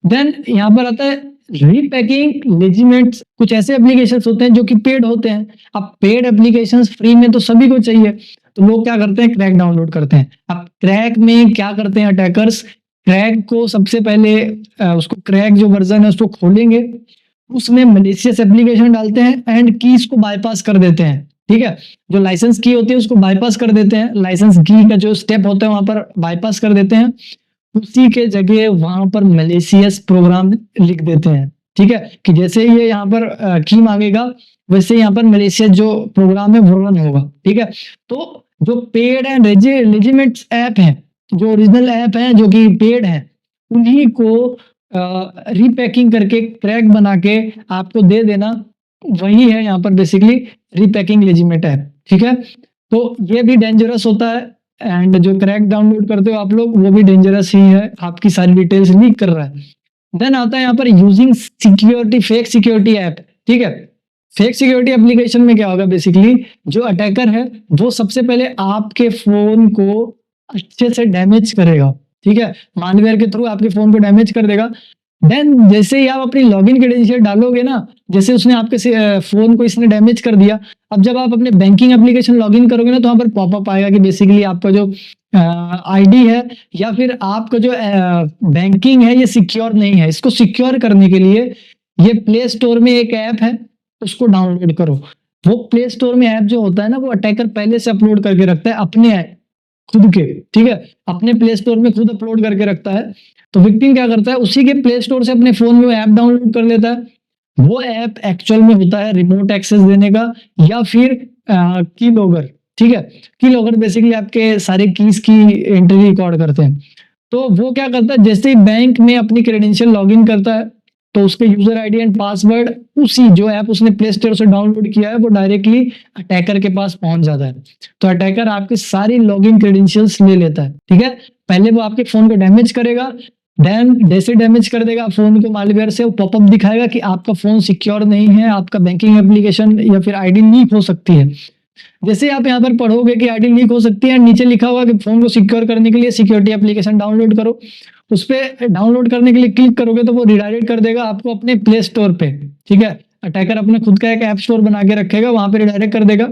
B: देन यहाँ पर आता है रीपैकिंग लेजिमेंट्स। कुछ ऐसे एप्लीकेशंस होते हैं जो कि पेड होते हैं। अब पेड एप्लीकेशंस फ्री में तो सभी को चाहिए, तो लोग क्या करते हैं, क्रैक डाउनलोड करते हैं। अब क्रैक में क्या करते हैं अटैकर्स, क्रैक को सबसे पहले उसको क्रैक जो वर्जन है उसको खोलेंगे, उसमें मलिशियस एप्लीकेशन डालते हैं एंड कीज को बाईपास कर देते हैं, ठीक है। जो लाइसेंस की होती है उसको बाईपास कर देते हैं, लाइसेंस की का जो स्टेप होता है वहां पर बाईपास कर देते हैं, उसी के जगह वहां पर मलिशियस प्रोग्राम लिख देते हैं, ठीक है। कि जैसे ये यहाँ पर की मांगेगा वैसे यहाँ पर मलिशियस जो प्रोग्राम है वो रन होगा, ठीक है। तो जो पेड एंड लेजिमेंट ऐप है, जो ओरिजिनल ऐप है जो कि पेड है, उन्हीं को रीपैकिंग करके क्रैक बना के आपको दे देना, वही है यहाँ पर बेसिकली रीपैकिंग लेजिमेंट ऐप, ठीक है। तो ये भी डेंजरस होता है एंड जो क्रैक डाउनलोड करते हो आप लोग वो भी डेंजरस ही है, आपकी सारी डिटेल्स लीक कर रहा है। देन आता है यहाँ पर using security, fake security app, ठीक है। फेक सिक्योरिटी एप्लीकेशन में क्या होगा, बेसिकली जो अटैकर है वो सबसे पहले आपके फोन को अच्छे से डैमेज करेगा, ठीक है। मालवेयर के थ्रू आपके फोन को डैमेज कर देगा। देन जैसे ही आप अपनी लॉगिन क्रेडेंशियल डालोगे ना, जैसे उसने आपके फोन को इसने डैमेज कर दिया, अब जब आप अपने बैंकिंग एप्लीकेशन लॉगिन करोगे ना तो वहां पर पॉपअप आएगा कि बेसिकली आपका जो आईडी है या फिर आपका जो बैंकिंग है ये सिक्योर नहीं है। इसको सिक्योर करने के लिए ये प्ले स्टोर में एक ऐप है, उसको डाउनलोड करो। वो प्ले स्टोर में ऐप जो होता है ना, वो अटैकर पहले से अपलोड करके रखता है अपने ऐप खुद के, ठीक है, अपने प्ले स्टोर में खुद अपलोड करके रखता है। तो विक्टिम क्या करता है, उसी के प्ले स्टोर से अपने फोन में वो ऐप डाउनलोड कर लेता है। वो ऐप एक्चुअल में होता है रिमोट एक्सेस देने का या फिर की लॉगर, ठीक है। की लॉगर बेसिकली आपके सारे कीज की एंट्री रिकॉर्ड करते हैं। तो वो क्या करता है, जैसे ही बैंक में अपनी क्रेडेंशियल लॉगिन करता है तो उसके यूजर आईडी एंड पासवर्ड उसी जो ऐप उसने प्ले स्टोर से डाउनलोड किया है वो डायरेक्टली अटैकर के पास पहुंच जाता है। तो अटैकर आपकी सारी लॉगिन क्रेडेंशियल्स ले लेता है, ठीक है। पहले वो आपके फोन को डैमेज करेगा, देन जैसे डैमेज कर देगा फोन को मालवेयर से, वो पॉपअप दिखाएगा कि आपका फोन सिक्योर नहीं है, आपका बैंकिंग एप्लीकेशन या फिर आईडी लीक हो सकती है। जैसे आप यहाँ पर पढ़ोगे कि आईडी लीक हो सकती है, नीचे लिखा हुआ कि फोन को सिक्योर करने के लिए सिक्योरिटी एप्लीकेशन डाउनलोड करो। उस पर डाउनलोड करने के लिए क्लिक करोगे तो वो रिडायरेक्ट कर देगा आपको अपने प्ले स्टोर पे, ठीक है। अटैकर अपने खुद का एक ऐप स्टोर बना के रखेगा, वहां पे रिडायरेक्ट कर देगा।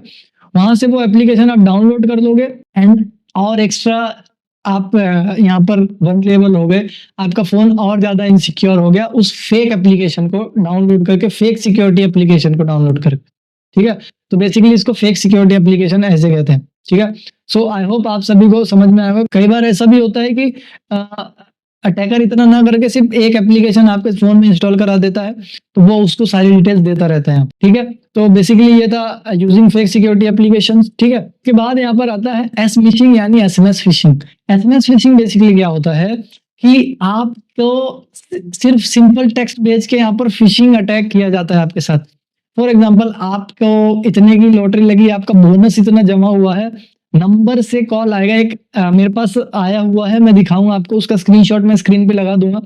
B: वहां से वो एप्लीकेशन आप डाउनलोड कर लोगे एंड और एक्स्ट्रा आप यहाँ पर वल्नरेबल हो गए, आपका फोन और ज्यादा इनसिक्योर हो गया उस फेक एप्लीकेशन को डाउनलोड करके, फेक सिक्योरिटी एप्लीकेशन को डाउनलोड करके, ठीक है। तो बेसिकली इसको फेक सिक्योरिटी एप्लीकेशन ऐसे कहते हैं, ठीक है। सो आई होप आप सभी को समझ में आएगा। कई बार ऐसा भी होता है कि अटैकर इतना ना करके सिर्फ एक एप्लीकेशन आपके फोन में इंस्टॉल करा देता है, तो वो उसको सारी डिटेल्स देता रहता है, ठीक है। तो बेसिकली ये था यूजिंग फेक सिक्योरिटी एप्लीकेशन, ठीक है। के बाद यहाँ पर आता है एस फिशिंग यानी SMS fishing. SMS fishing basically क्या होता है कि आपको सिर्फ सिंपल टेक्स्ट भेज के यहाँ पर फिशिंग अटैक किया जाता है आपके साथ। फॉर एग्जाम्पल, आपको इतने की लॉटरी लगी, आपका बोनस इतना जमा हुआ है, नंबर से कॉल आएगा एक, मेरे पास आया हुआ है, मैं दिखाऊंगा आपको, उसका स्क्रीनशॉट मैं स्क्रीन पे लगा दूंगा।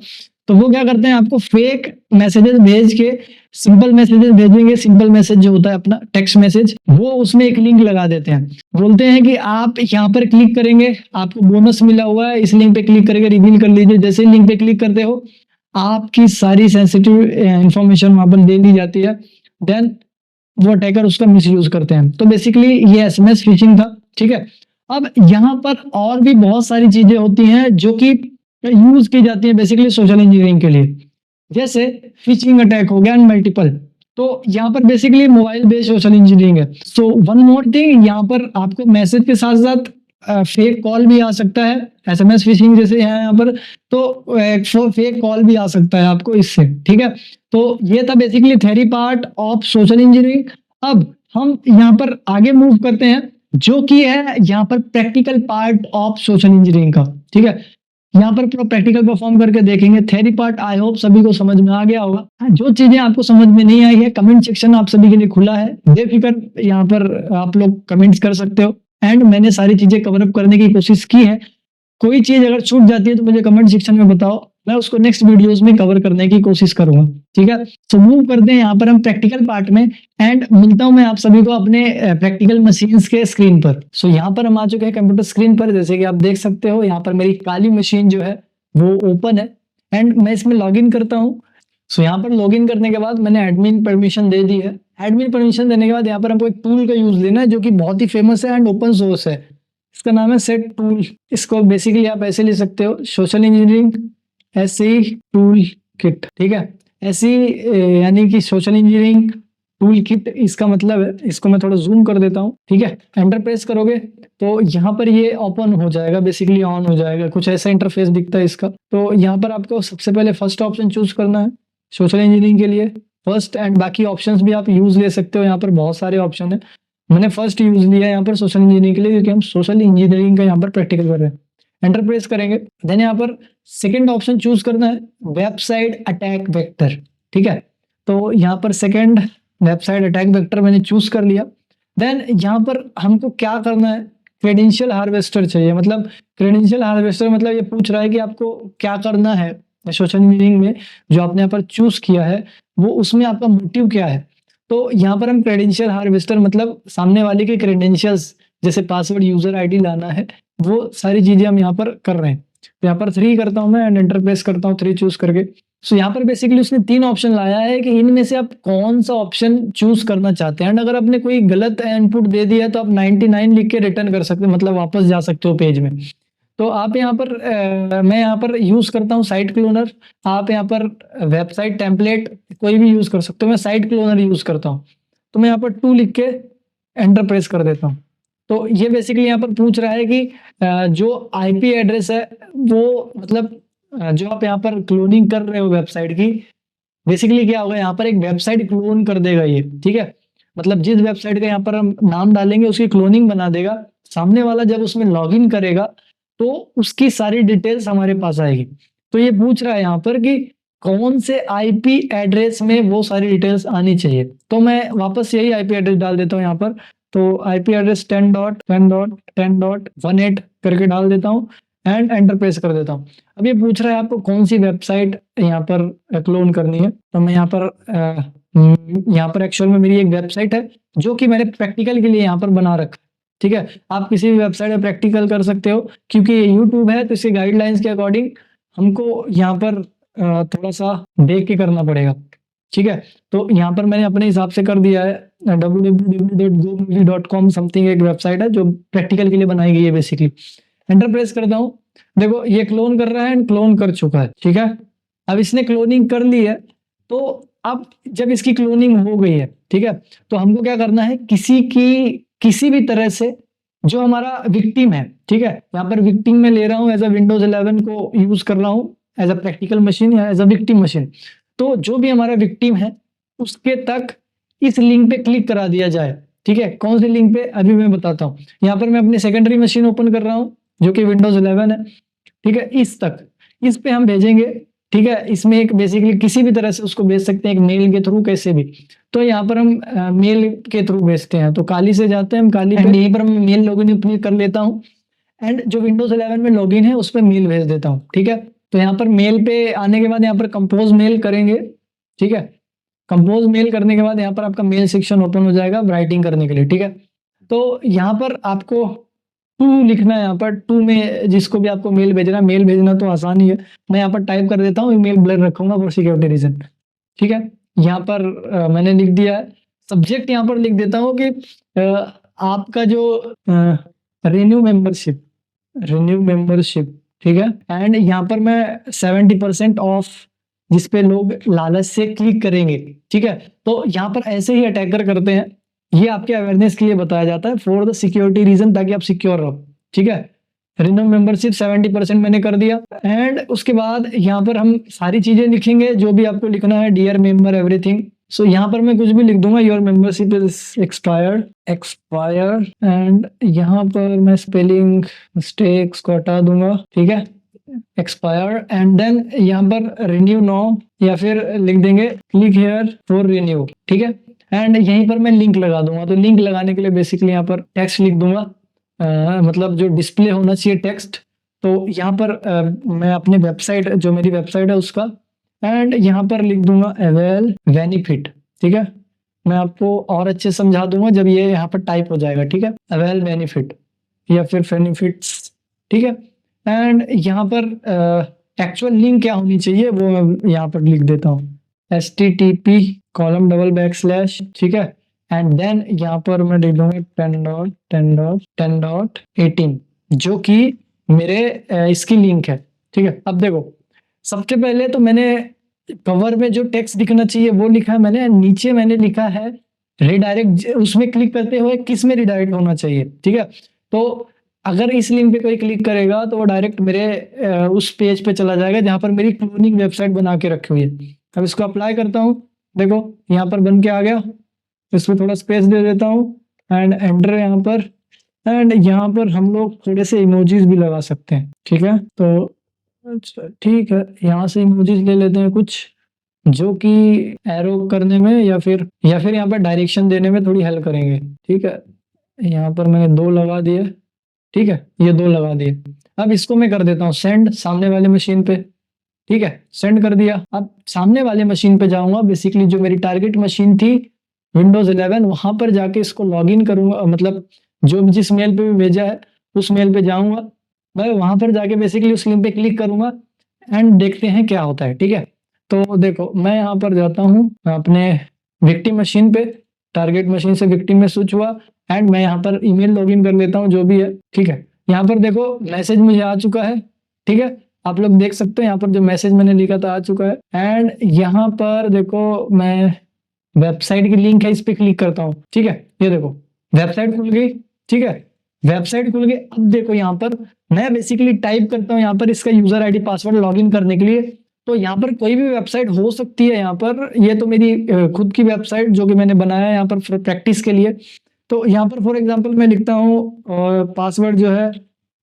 B: तो वो क्या करते हैं, आपको फेक मैसेजेस भेज के, सिंपल मैसेजेस भेजेंगे, सिंपल मैसेज जो होता है अपना टेक्स्ट मैसेज, वो उसमें एक लिंक लगा देते हैं। बोलते हैं कि आप यहाँ पर क्लिक करेंगे, आपको बोनस मिला हुआ है, इस लिंक पे क्लिक करके रिवील कर लीजिए। जैसे लिंक पे क्लिक करते हो, आपकी सारी सेंसिटिव इंफॉर्मेशन वहां पर दे दी जाती है, देन वो अटैकर उसका मिसयूज करते हैं। तो बेसिकली ये एसएमएस फिशिंग था, ठीक है। अब यहाँ पर और भी बहुत सारी चीजें होती हैं जो कि यूज की जाती है बेसिकली सोशल इंजीनियरिंग के लिए, जैसे फिशिंग अटैक हो गया एंड मल्टीपल। तो यहाँ पर basically mobile based social engineering है। सो वन मोर थिंग, यहाँ पर आपको मैसेज के साथ साथ फेक कॉल भी आ सकता है, एसएमएस फिशिंग जैसे है यहाँ पर, तो फेक कॉल भी आ सकता है आपको इससे, ठीक है। तो ये था basically theory part of social engineering. अब हम यहाँ पर आगे मूव करते हैं, जो कि है यहाँ पर practical part of social engineering का, ठीक है। यहाँ पर पूरा प्रैक्टिकल परफॉर्म करके देखेंगे। थ्योरी पार्ट आई होप सभी को समझ में आ गया होगा। जो चीजें आपको समझ में नहीं आई है, कमेंट सेक्शन आप सभी के लिए खुला है, बेफिक्र यहाँ पर आप लोग कमेंट्स कर सकते हो। एंड मैंने सारी चीजें कवर अप करने की कोशिश की है। कोई चीज अगर छूट जाती है तो मुझे कमेंट सेक्शन में बताओ, मैं उसको नेक्स्ट वीडियोस में कवर करने की कोशिश करूंगा, ठीक है। सो मूव करते हैं यहाँ पर हम प्रैक्टिकल पार्ट में, एंड मिलता हूं मैं आप सभी को अपने प्रैक्टिकल मशीन्स के स्क्रीन पर। सो यहाँ पर हम आ चुके हैं कंप्यूटर स्क्रीन पर। जैसे कि आप देख सकते हो, यहाँ पर मेरी काली मशीन जो है वो ओपन है एंड मैं इसमें लॉग इन करता हूँ। सो यहाँ पर लॉग इन करने के बाद मैंने एडमिन परमिशन दे दी है। एडमिन परमिशन देने के बाद यहाँ पर हमको एक टूल का यूज लेना है जो कि बहुत ही फेमस है एंड ओपन सोर्स है। इसका नाम है सेट टूल। इसको बेसिकली आप ऐसे लिख सकते हो, सोशल इंजीनियरिंग ऐसे टूल किट, ठीक है। ऐसी यानी कि सोशल इंजीनियरिंग टूल किट इसका मतलब है। इसको मैं थोड़ा जूम कर देता हूँ, ठीक है। एंटर प्रेस करोगे तो यहाँ पर ये ओपन हो जाएगा, बेसिकली ऑन हो जाएगा, कुछ ऐसा इंटरफेस दिखता है इसका। तो यहाँ पर आपको सबसे पहले फर्स्ट ऑप्शन चूज करना है सोशल इंजीनियरिंग के लिए, फर्स्ट, एंड बाकी ऑप्शंस भी आप यूज ले सकते हो। यहाँ पर बहुत सारे ऑप्शन है, मैंने फर्स्ट यूज लिया यहाँ पर सोशल इंजीनियरिंग के लिए, क्योंकि हम सोशल इंजीनियरिंग का यहाँ पर प्रैक्टिकल कर रहे हैं। एंटर प्रेस करेंगे, देन यहाँ पर सेकंड ऑप्शन चूज करना है, वेबसाइट अटैक वेक्टर, ठीक है। तो यहाँ पर सेकंड वेबसाइट अटैक वेक्टर मैंने चूज कर लिया। देन यहाँ पर हमको क्या करना है, क्रेडेंशियल हार्वेस्टर चाहिए। मतलब क्रेडेंशियल हार्वेस्टर मतलब ये पूछ रहा है कि आपको क्या करना है सोशल इंजीनियरिंग में, जो आपने यहाँ पर चूज किया है वो उसमें आपका मोटिव क्या है। तो यहाँ पर हम क्रेडेंशियल हार्वेस्टर मतलब सामने वाले के क्रेडेंशियल्स जैसे पासवर्ड, यूजर आईडी लाना है, वो सारी चीजें हम यहाँ पर कर रहे हैं। तो यहाँ पर 3 करता हूँ मैं एंड एंटर प्रेस करता हूँ 3 चूज करके। सो यहाँ पर बेसिकली उसने 3 ऑप्शन लाया है कि इनमें से आप कौन सा ऑप्शन चूज करना चाहते हैं। एंड अगर आपने कोई गलत इनपुट दे दिया तो आप 99 लिख के रिटर्न कर सकते हैं, मतलब वापस जा सकते हो पेज में। तो आप यहाँ पर मैं यहाँ पर यूज करता हूँ साइट क्लोनर। आप यहाँ पर वेबसाइट टेम्पलेट कोई भी यूज कर सकते हो, मैं साइट क्लोनर यूज करता हूँ। तो मैं यहाँ पर 2 लिख के एंटर प्रेस कर देता हूँ। तो ये बेसिकली यहाँ पर पूछ रहा है कि जो आईपी एड्रेस है वो मतलब जो आप यहाँ पर क्लोनिंग कर रहे हो वेबसाइट की, बेसिकली क्या होगा, यहाँ पर एक वेबसाइट क्लोन कर देगा ये, ठीक है। मतलब जिस वेबसाइट का यहाँ पर हम नाम डालेंगे उसकी क्लोनिंग बना देगा। सामने वाला जब उसमें लॉगिन करेगा तो उसकी सारी डिटेल्स हमारे पास आएगी। तो ये पूछ रहा है यहाँ पर कि कौन से आईपी एड्रेस में वो सारी डिटेल्स आनी चाहिए। तो मैं वापस यही आईपी एड्रेस डाल देता हूँ यहाँ पर। तो आईपी एड्रेस 10.10.10.18 करके डाल देता हूँ एंड एंटर प्रेस कर देता हूँ। अब ये पूछ रहा है आपको कौन सी वेबसाइट यहाँ पर क्लोन करनी है। तो मैं यहाँ पर एक्चुअल में मेरी एक वेबसाइट है जो कि मैंने प्रैक्टिकल के लिए यहाँ पर बना रखा है, ठीक है। आप किसी भी वेबसाइट में प्रैक्टिकल कर सकते हो, क्योंकि ये यूट्यूब है तो इसके गाइडलाइंस के अकॉर्डिंग हमको यहाँ पर थोड़ा सा देख के करना पड़ेगा, ठीक है। तो यहाँ पर मैंने अपने हिसाब से कर दिया है। www.gomovie.com समथिंग एक वेबसाइट है जो प्रैक्टिकल के लिए बनाई गई है बेसिकली। एंटर प्रेस करता हूँ, देखो ये क्लोन कर रहा है एंड क्लोन कर चुका है, ठीक है। अब इसने क्लोनिंग कर ली है, तो अब जब इसकी क्लोनिंग हो गई है, ठीक है, तो हमको क्या करना है, किसी भी तरह से जो हमारा विक्टिम है, ठीक है, यहाँ पर विक्टिम में ले रहा हूँ एज अ विंडोज 11 को यूज कर रहा हूँ एज अ प्रैक्टिकल मशीन या एज अ विक्टिम मशीन। तो जो भी हमारा विक्टिम है उसके तक इस लिंक पे क्लिक करा दिया जाए, ठीक है। कौन सी लिंक पे, अभी मैं बताता हूँ। यहाँ पर मैं अपनी सेकेंडरी मशीन ओपन कर रहा हूँ जो कि विंडोज 11 है, ठीक है। इस पे हम भेजेंगे, ठीक है। इसमें एक बेसिकली किसी भी तरह से उसको भेज सकते हैं, एक मेल के थ्रू, कैसे भी। तो यहाँ पर हम मेल के थ्रू भेजते हैं। तो काली से जाते हैं हम, काली पे यहीं पर मैं मेल लॉगिन अपनी कर लेता हूँ एंड जो विंडोज 11 में लॉगिन है उस पर मेल भेज देता हूँ, ठीक है। तो यहाँ पर मेल पे आने के बाद यहाँ पर कंपोज मेल करेंगे, ठीक है। कंपोज मेल करने के बाद यहाँ पर आपका मेल सेक्शन ओपन हो जाएगा राइटिंग करने के लिए, ठीक है। तो यहाँ पर आपको 2 लिखना है। यहाँ पर 2 में जिसको भी आपको मेल भेजना तो आसान ही है। मैं यहाँ पर टाइप कर देता हूँ, ईमेल ब्लर रखूंगा फॉर सिक्योरिटी रीजन, ठीक है। यहाँ पर मैंने लिख दिया है। सब्जेक्ट यहाँ पर लिख देता हूँ कि आपका जो रिन्यू मेंबरशिप, ठीक है। एंड यहाँ पर मैं 70% ऑफ, जिसपे लोग लालच से क्लिक करेंगे, ठीक है। तो यहाँ पर ऐसे ही अटैकर करते हैं। ये आपके अवेयरनेस के लिए बताया जाता है फॉर द सिक्योरिटी रीजन, ताकि आप सिक्योर रहो, ठीक है। रिन्यू मेंबरशिप 70% मैंने कर दिया एंड उसके बाद यहाँ पर हम सारी चीजें लिखेंगे जो भी आपको लिखना है, डियर मेंबर एवरीथिंग। सो यहाँ पर मैं कुछ भी लिख दूंगा, your membership is expired and यहाँ पर मैं स्पेलिंग मिस्टेक्स को हटा दूंगा, ठीक है, एक्सपायर। एंड देन यहाँ पर रिन्यू नाउ या फिर लिख देंगे क्लिक हेयर फॉर रिन्यू, ठीक है। एंड यहीं पर मैं लिंक लगा दूंगा। तो लिंक लगाने के लिए बेसिकली यहाँ पर टेक्स्ट लिख दूंगा, मतलब जो डिस्प्ले होना चाहिए टेक्स्ट। तो यहाँ पर मैं अपने वेबसाइट, जो मेरी वेबसाइट है उसका, एंड यहाँ पर लिख दूंगा अवेल बेनिफिट, ठीक है। मैं आपको और अच्छे समझा दूंगा जब ये यहाँ पर टाइप हो जाएगा, ठीक है। अवेल बेनिफिट या फिर बेनिफिट्स, ठीक है। एंड यहाँ पर एक्चुअल लिंक क्या होनी चाहिए वो मैं यहाँ पर लिख देता हूँ, http://, ठीक है। एंड देन यहाँ पर मैं लिख दूंगा 10.10.10.18 जो कि मेरे इसकी लिंक है, ठीक है। अब देखो, सबसे पहले तो मैंने कवर में जो टेक्स्ट दिखना चाहिए वो लिखा है मैंने, नीचे मैंने लिखा है रिडायरेक्ट, उसमें क्लिक करते हुए किस में रिडायरेक्ट होना चाहिए, ठीक है। तो अगर इस लिंक पे कोई क्लिक करेगा तो वो डायरेक्ट मेरे उस पेज पे चला जाएगा जहां पर मेरी क्लोनिंग वेबसाइट बना के रखी हुई है। अब इसको अप्लाई करता हूँ, देखो यहाँ पर बन के आ गया। इसमें थोड़ा स्पेस दे देता हूँ एंड एंटर यहाँ पर। एंड यहाँ पर हम लोग थोड़े से इमोजीज भी लगा सकते हैं, ठीक है। तो अच्छा ठीक है, यहाँ से इमोजीज ले लेते हैं कुछ जो कि एरो करने में या फिर यहाँ पर डायरेक्शन देने में थोड़ी हेल्प करेंगे, ठीक है। यहाँ पर मैंने 2 लगा दिए, ठीक है, ये 2 लगा दिए। अब इसको मैं कर देता हूँ सेंड सामने वाले मशीन पे, ठीक है, सेंड कर दिया। अब सामने वाले मशीन पे जाऊंगा, बेसिकली जो मेरी टारगेट मशीन थी विंडोज 11, वहां पर जाके इसको लॉगिन करूंगा, मतलब जो जिस मेल पे भी भेजा है उस मेल पे जाऊंगा मैं, वहां पर जाके बेसिकली उस लिंक पे क्लिक करूंगा एंड देखते हैं क्या होता है, ठीक है। तो देखो मैं यहाँ पर जाता हूँ अपने विक्टिम मशीन पे, टारगेट मशीन से विक्टिम में स्विच हुआ एंड मैं यहाँ पर ईमेल लॉगिन कर लेता हूँ जो भी है, ठीक है। यहाँ पर देखो मैसेज मुझे आ चुका है, ठीक है, आप लोग देख सकते हैं यहाँ पर जो मैसेज मैंने लिखा था आ चुका है। एंड यहाँ पर देखो मैं वेबसाइट की लिंक है, इस पे क्लिक करता हूँ, ठीक है, ये देखो वेबसाइट खुल गई, ठीक है, वेबसाइट खुल गई। अब देखो यहाँ पर मैं बेसिकली टाइप करता हूँ यहाँ पर इसका यूजर आईडी पासवर्ड लॉगिन करने के लिए। तो यहाँ पर कोई भी वेबसाइट हो सकती है, यहाँ पर ये तो मेरी खुद की वेबसाइट जो कि मैंने बनाया है यहाँ पर प्रैक्टिस के लिए। तो यहाँ पर फॉर एग्जांपल मैं लिखता हूँ पासवर्ड जो है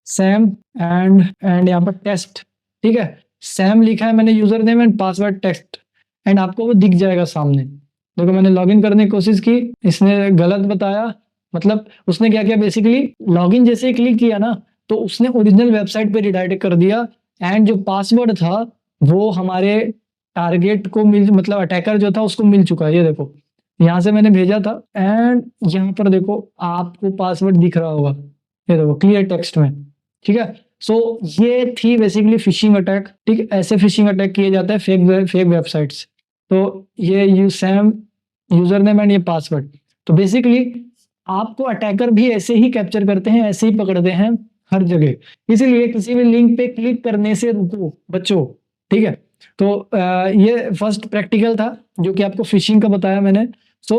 B: सैम एंड यहाँ पर टेस्ट, ठीक है, सैम लिखा है मैंने username and password test, and आपको वो दिख जाएगा सामने। देखो मैंने लॉगिन करने की कोशिश की, इसने गलत बताया, मतलब उसने क्या किया बेसिकली लॉगिन जैसे ही क्लिक किया ना तो उसने ओरिजिनल वेबसाइट पे रिडायरेक्ट कर दिया, एंड जो पासवर्ड था वो हमारे टारगेट को मतलब अटैकर जो था उसको मिल चुका है। ये देखो यहाँ से मैंने भेजा था एंड यहाँ पर देखो आपको पासवर्ड दिख रहा होगा, ये देखो क्लियर टेक्स्ट में, ठीक है। सो ये थी बेसिकली फिशिंग अटैक, ठीक है, ऐसे फिशिंग अटैक किए जाते हैं फेक वेबसाइट्स। तो ये सैम यूजर नेम एंड ये पासवर्ड। तो बेसिकली आपको अटैकर भी ऐसे ही कैप्चर करते हैं, ऐसे ही पकड़ते हैं हर जगह, इसीलिए किसी भी लिंक पे क्लिक करने से रुको बच्चों, ठीक है। तो ये फर्स्ट प्रैक्टिकल था जो कि आपको फिशिंग का बताया मैंने। सो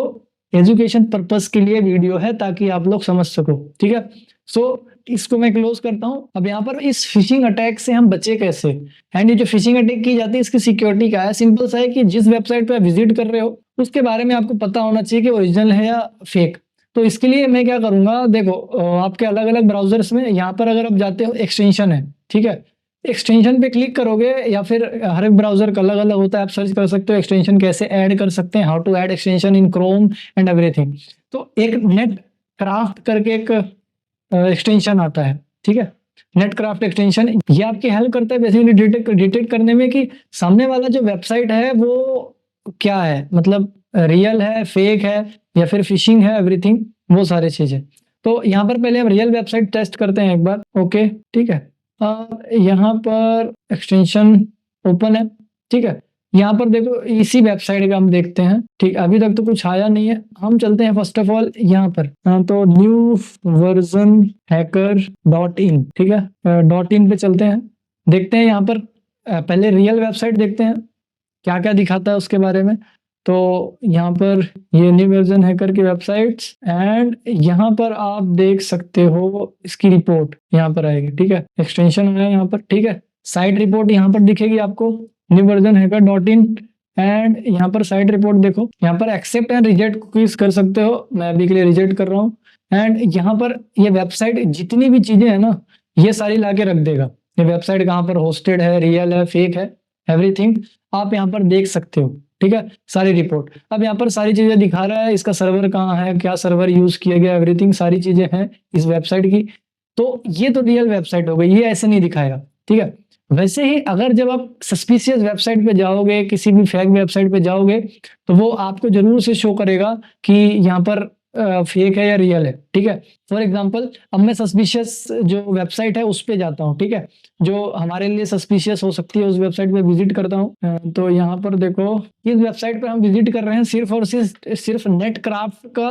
B: एजुकेशन पर्पस के लिए वीडियो है ताकि आप लोग समझ सको, ठीक है। सो इसको मैं क्लोज करता हूं। अब यहाँ पर इस फिशिंग अटैक से हम बचे कैसे, एंड ये जो फिशिंग अटैक की जाती है इसकी सिक्योरिटी क्या है। सिंपल सा है कि जिस वेबसाइट पे आप विजिट कर रहे हो उसके बारे में आपको पता होना चाहिए कि ओरिजिनल है या फेक। तो इसके लिए मैं क्या करूंगा, देखो आपके अलग अलग ब्राउजर्स में यहाँ पर अगर आप जाते हो एक्सटेंशन है, ठीक है, एक्सटेंशन पे क्लिक करोगे या फिर हर एक ब्राउजर का अलग अलग होता है, आप सर्च कर सकते हो एक्सटेंशन कैसे ऐड कर सकते हैं, how to add extension in Chrome and everything. तो एक नेट क्राफ्ट करके एक एक्सटेंशन आता है, ठीक है, नेट क्राफ्ट एक्सटेंशन, ये आपकी हेल्प करता है बेसिकली डिटेक्ट करने में कि सामने वाला जो वेबसाइट है वो क्या है, मतलब रियल है, फेक है या फिर फिशिंग है, एवरीथिंग वो सारी चीजें। तो यहाँ पर पहले हम रियल वेबसाइट टेस्ट करते हैं एक बार, ओके, ठीक है। यहाँ पर एक्सटेंशन ओपन है, ठीक है, यहाँ पर देखो इसी वेबसाइट का हम देखते हैं, ठीक, अभी तक तो कुछ आया नहीं है। हम चलते हैं फर्स्ट ऑफ ऑल यहाँ पर, तो न्यू वर्जन हैकर .in, ठीक है, .in पे चलते हैं, देखते हैं यहाँ पर पहले रियल वेबसाइट देखते हैं क्या क्या दिखाता है उसके बारे में। तो यहाँ पर ये न्यू वर्जन हैकर की वेबसाइट्स, एंड यहाँ पर आप देख सकते हो इसकी रिपोर्ट यहाँ पर आएगी, ठीक है, एक्सटेंशन है यहाँ पर, ठीक है, साइट रिपोर्ट यहाँ पर दिखेगी आपको new version hacker .in, and यहाँ पर साइट रिपोर्ट देखो, यहाँ पर एक्सेप्ट एंड रिजेक्ट कुकीज कर सकते हो, मैं अभी के लिए रिजेक्ट कर रहा हूँ। एंड यहाँ पर ये वेबसाइट जितनी भी चीजें है ना ये सारी ला के रख देगा, ये वेबसाइट कहाँ पर होस्टेड है, रियल है, फेक है, एवरीथिंग आप यहाँ पर देख सकते हो, ठीक है, सारी रिपोर्ट। अब यहाँ पर सारी चीजें दिखा रहा है, इसका सर्वर कहाँ है, क्या सर्वर यूज किया गया, एवरीथिंग सारी चीजें हैं इस वेबसाइट की। तो ये तो रियल वेबसाइट हो गई, ये ऐसे नहीं दिखाएगा, ठीक है। वैसे ही अगर जब आप सस्पिशियस वेबसाइट पे जाओगे, किसी भी फेक वेबसाइट पे जाओगे, तो वो आपको जरूर से शो करेगा कि यहाँ पर फेक है या रियल है, ठीक है। फॉर एग्जांपल अब मैं सस्पिशियस जो वेबसाइट है उस पे जाता हूँ, ठीक है, जो हमारे लिए सस्पिशियस हो सकती है उस वेबसाइट पे विजिट करता हूँ। तो यहाँ पर देखो इस वेबसाइट पे हम विजिट कर रहे हैं सिर्फ और सिर्फ नेट क्राफ्ट का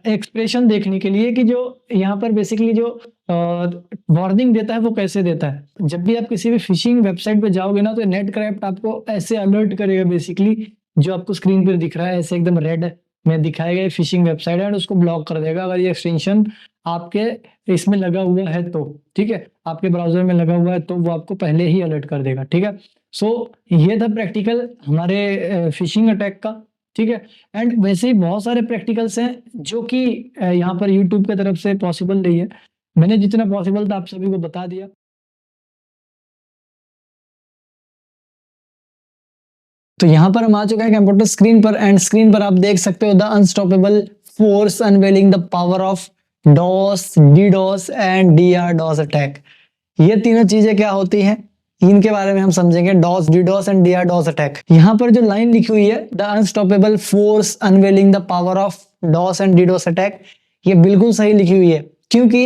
B: एक्सप्रेशन देखने के लिए कि जो यहाँ पर बेसिकली जो वार्निंग देता है वो कैसे देता है। जब भी आप किसी भी फिशिंग वेबसाइट पे जाओगे ना तो नेट क्राफ्ट आपको ऐसे अलर्ट करेगा, बेसिकली जो आपको स्क्रीन पर दिख रहा है ऐसे एकदम रेड में दिखाएगा फिशिंग वेबसाइट है, और उसको ब्लॉक कर देगा अगर ये एक्सटेंशन आपके इसमें लगा हुआ है तो, ठीक है, आपके ब्राउजर में लगा हुआ है तो वो आपको पहले ही अलर्ट कर देगा, ठीक है। सो ये था प्रैक्टिकल हमारे फिशिंग अटैक का, ठीक है। एंड वैसे ही बहुत सारे प्रैक्टिकल्स हैं जो कि यहाँ पर यूट्यूब की तरफ से पॉसिबल नहीं है, मैंने जितना पॉसिबल था आप सभी को बता दिया। तो यहाँ पर हम आ चुके हैं कंप्यूटर स्क्रीन पर, एंड स्क्रीन पर आप देख सकते हो the unstoppable force unveiling the power of DoS, DDoS and DRDoS attack. ये तीनों चीजें क्या होती हैं इनके बारे में हम समझेंगे, DoS, DDoS and DRDoS attack. यहाँ पर जो लाइन लिखी हुई है the unstoppable force unveiling the power of DoS and DDoS attack, ये बिल्कुल सही लिखी हुई है क्योंकि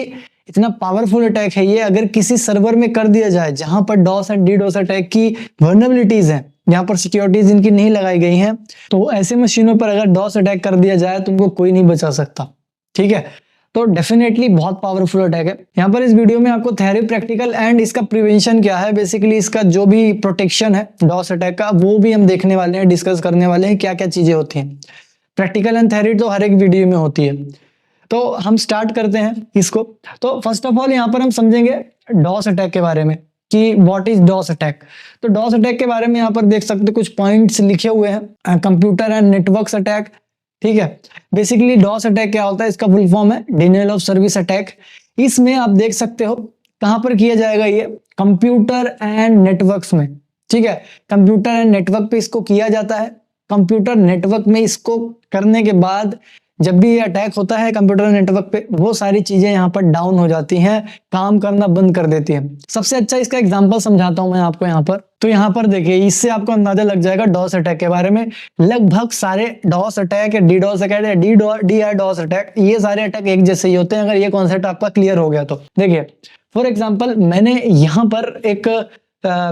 B: इतना पावरफुल अटैक है ये। अगर किसी सर्वर में कर दिया जाए जहां पर डॉस एंड डीडॉस अटैक की वर्नरेबिलिटीज हैं, यहाँ पर सिक्योरिटीज इनकी नहीं लगाई गई हैं, तो ऐसे मशीनों पर अगर डॉस अटैक कर दिया जाए तो उनको कोई नहीं बचा सकता, ठीक है। तो डेफिनेटली बहुत पावरफुल अटैक है। यहाँ पर इस वीडियो में आपको थ्योरी, प्रैक्टिकल एंड इसका प्रिवेंशन क्या है, बेसिकली इसका जो भी प्रोटेक्शन है डॉस अटैक का वो भी हम देखने वाले हैं, डिस्कस करने वाले हैं क्या क्या चीजें होती हैं।
A: प्रैक्टिकल एंड थ्योरी तो हर एक वीडियो में होती है। तो हम स्टार्ट करते हैं इसको। तो फर्स्ट ऑफ ऑल यहाँ पर हम समझेंगे डॉस अटैक के बारे में कि व्हाट इज डॉस अटैक। तो डॉस अटैक के बारे में यहाँ पर देख सकते कुछ पॉइंट्स लिखे हुए हैं, कंप्यूटर एंड नेटवर्क्स अटैक। ठीक है, बेसिकली डॉस अटैक क्या होता है, इसका फुल फॉर्म है डिनायल ऑफ सर्विस अटैक। इसमें आप देख सकते हो कहां पर किया जाएगा, ये कंप्यूटर एंड नेटवर्क्स में। ठीक है, कंप्यूटर एंड नेटवर्क पे इसको किया जाता है। कंप्यूटर नेटवर्क में इसको करने के बाद जब भी ये अटैक होता है कंप्यूटर नेटवर्क पे, वो सारी चीजें यहाँ पर डाउन हो जाती हैं, काम करना बंद कर देती हैं। सबसे अच्छा इसका एग्जांपल समझाता हूं मैं आपको यहाँ पर। तो यहाँ पर देखिए, इससे आपको अंदाजा लग जाएगा डॉस अटैक के बारे में। लगभग सारे डॉस अटैक या डीडॉस अटैक या डीआईडॉस अटैक, ये सारे अटैक एक जैसे ही होते हैं, अगर ये कॉन्सेप्ट आपका क्लियर हो गया तो। देखिए फॉर एग्जाम्पल, मैंने यहाँ पर एक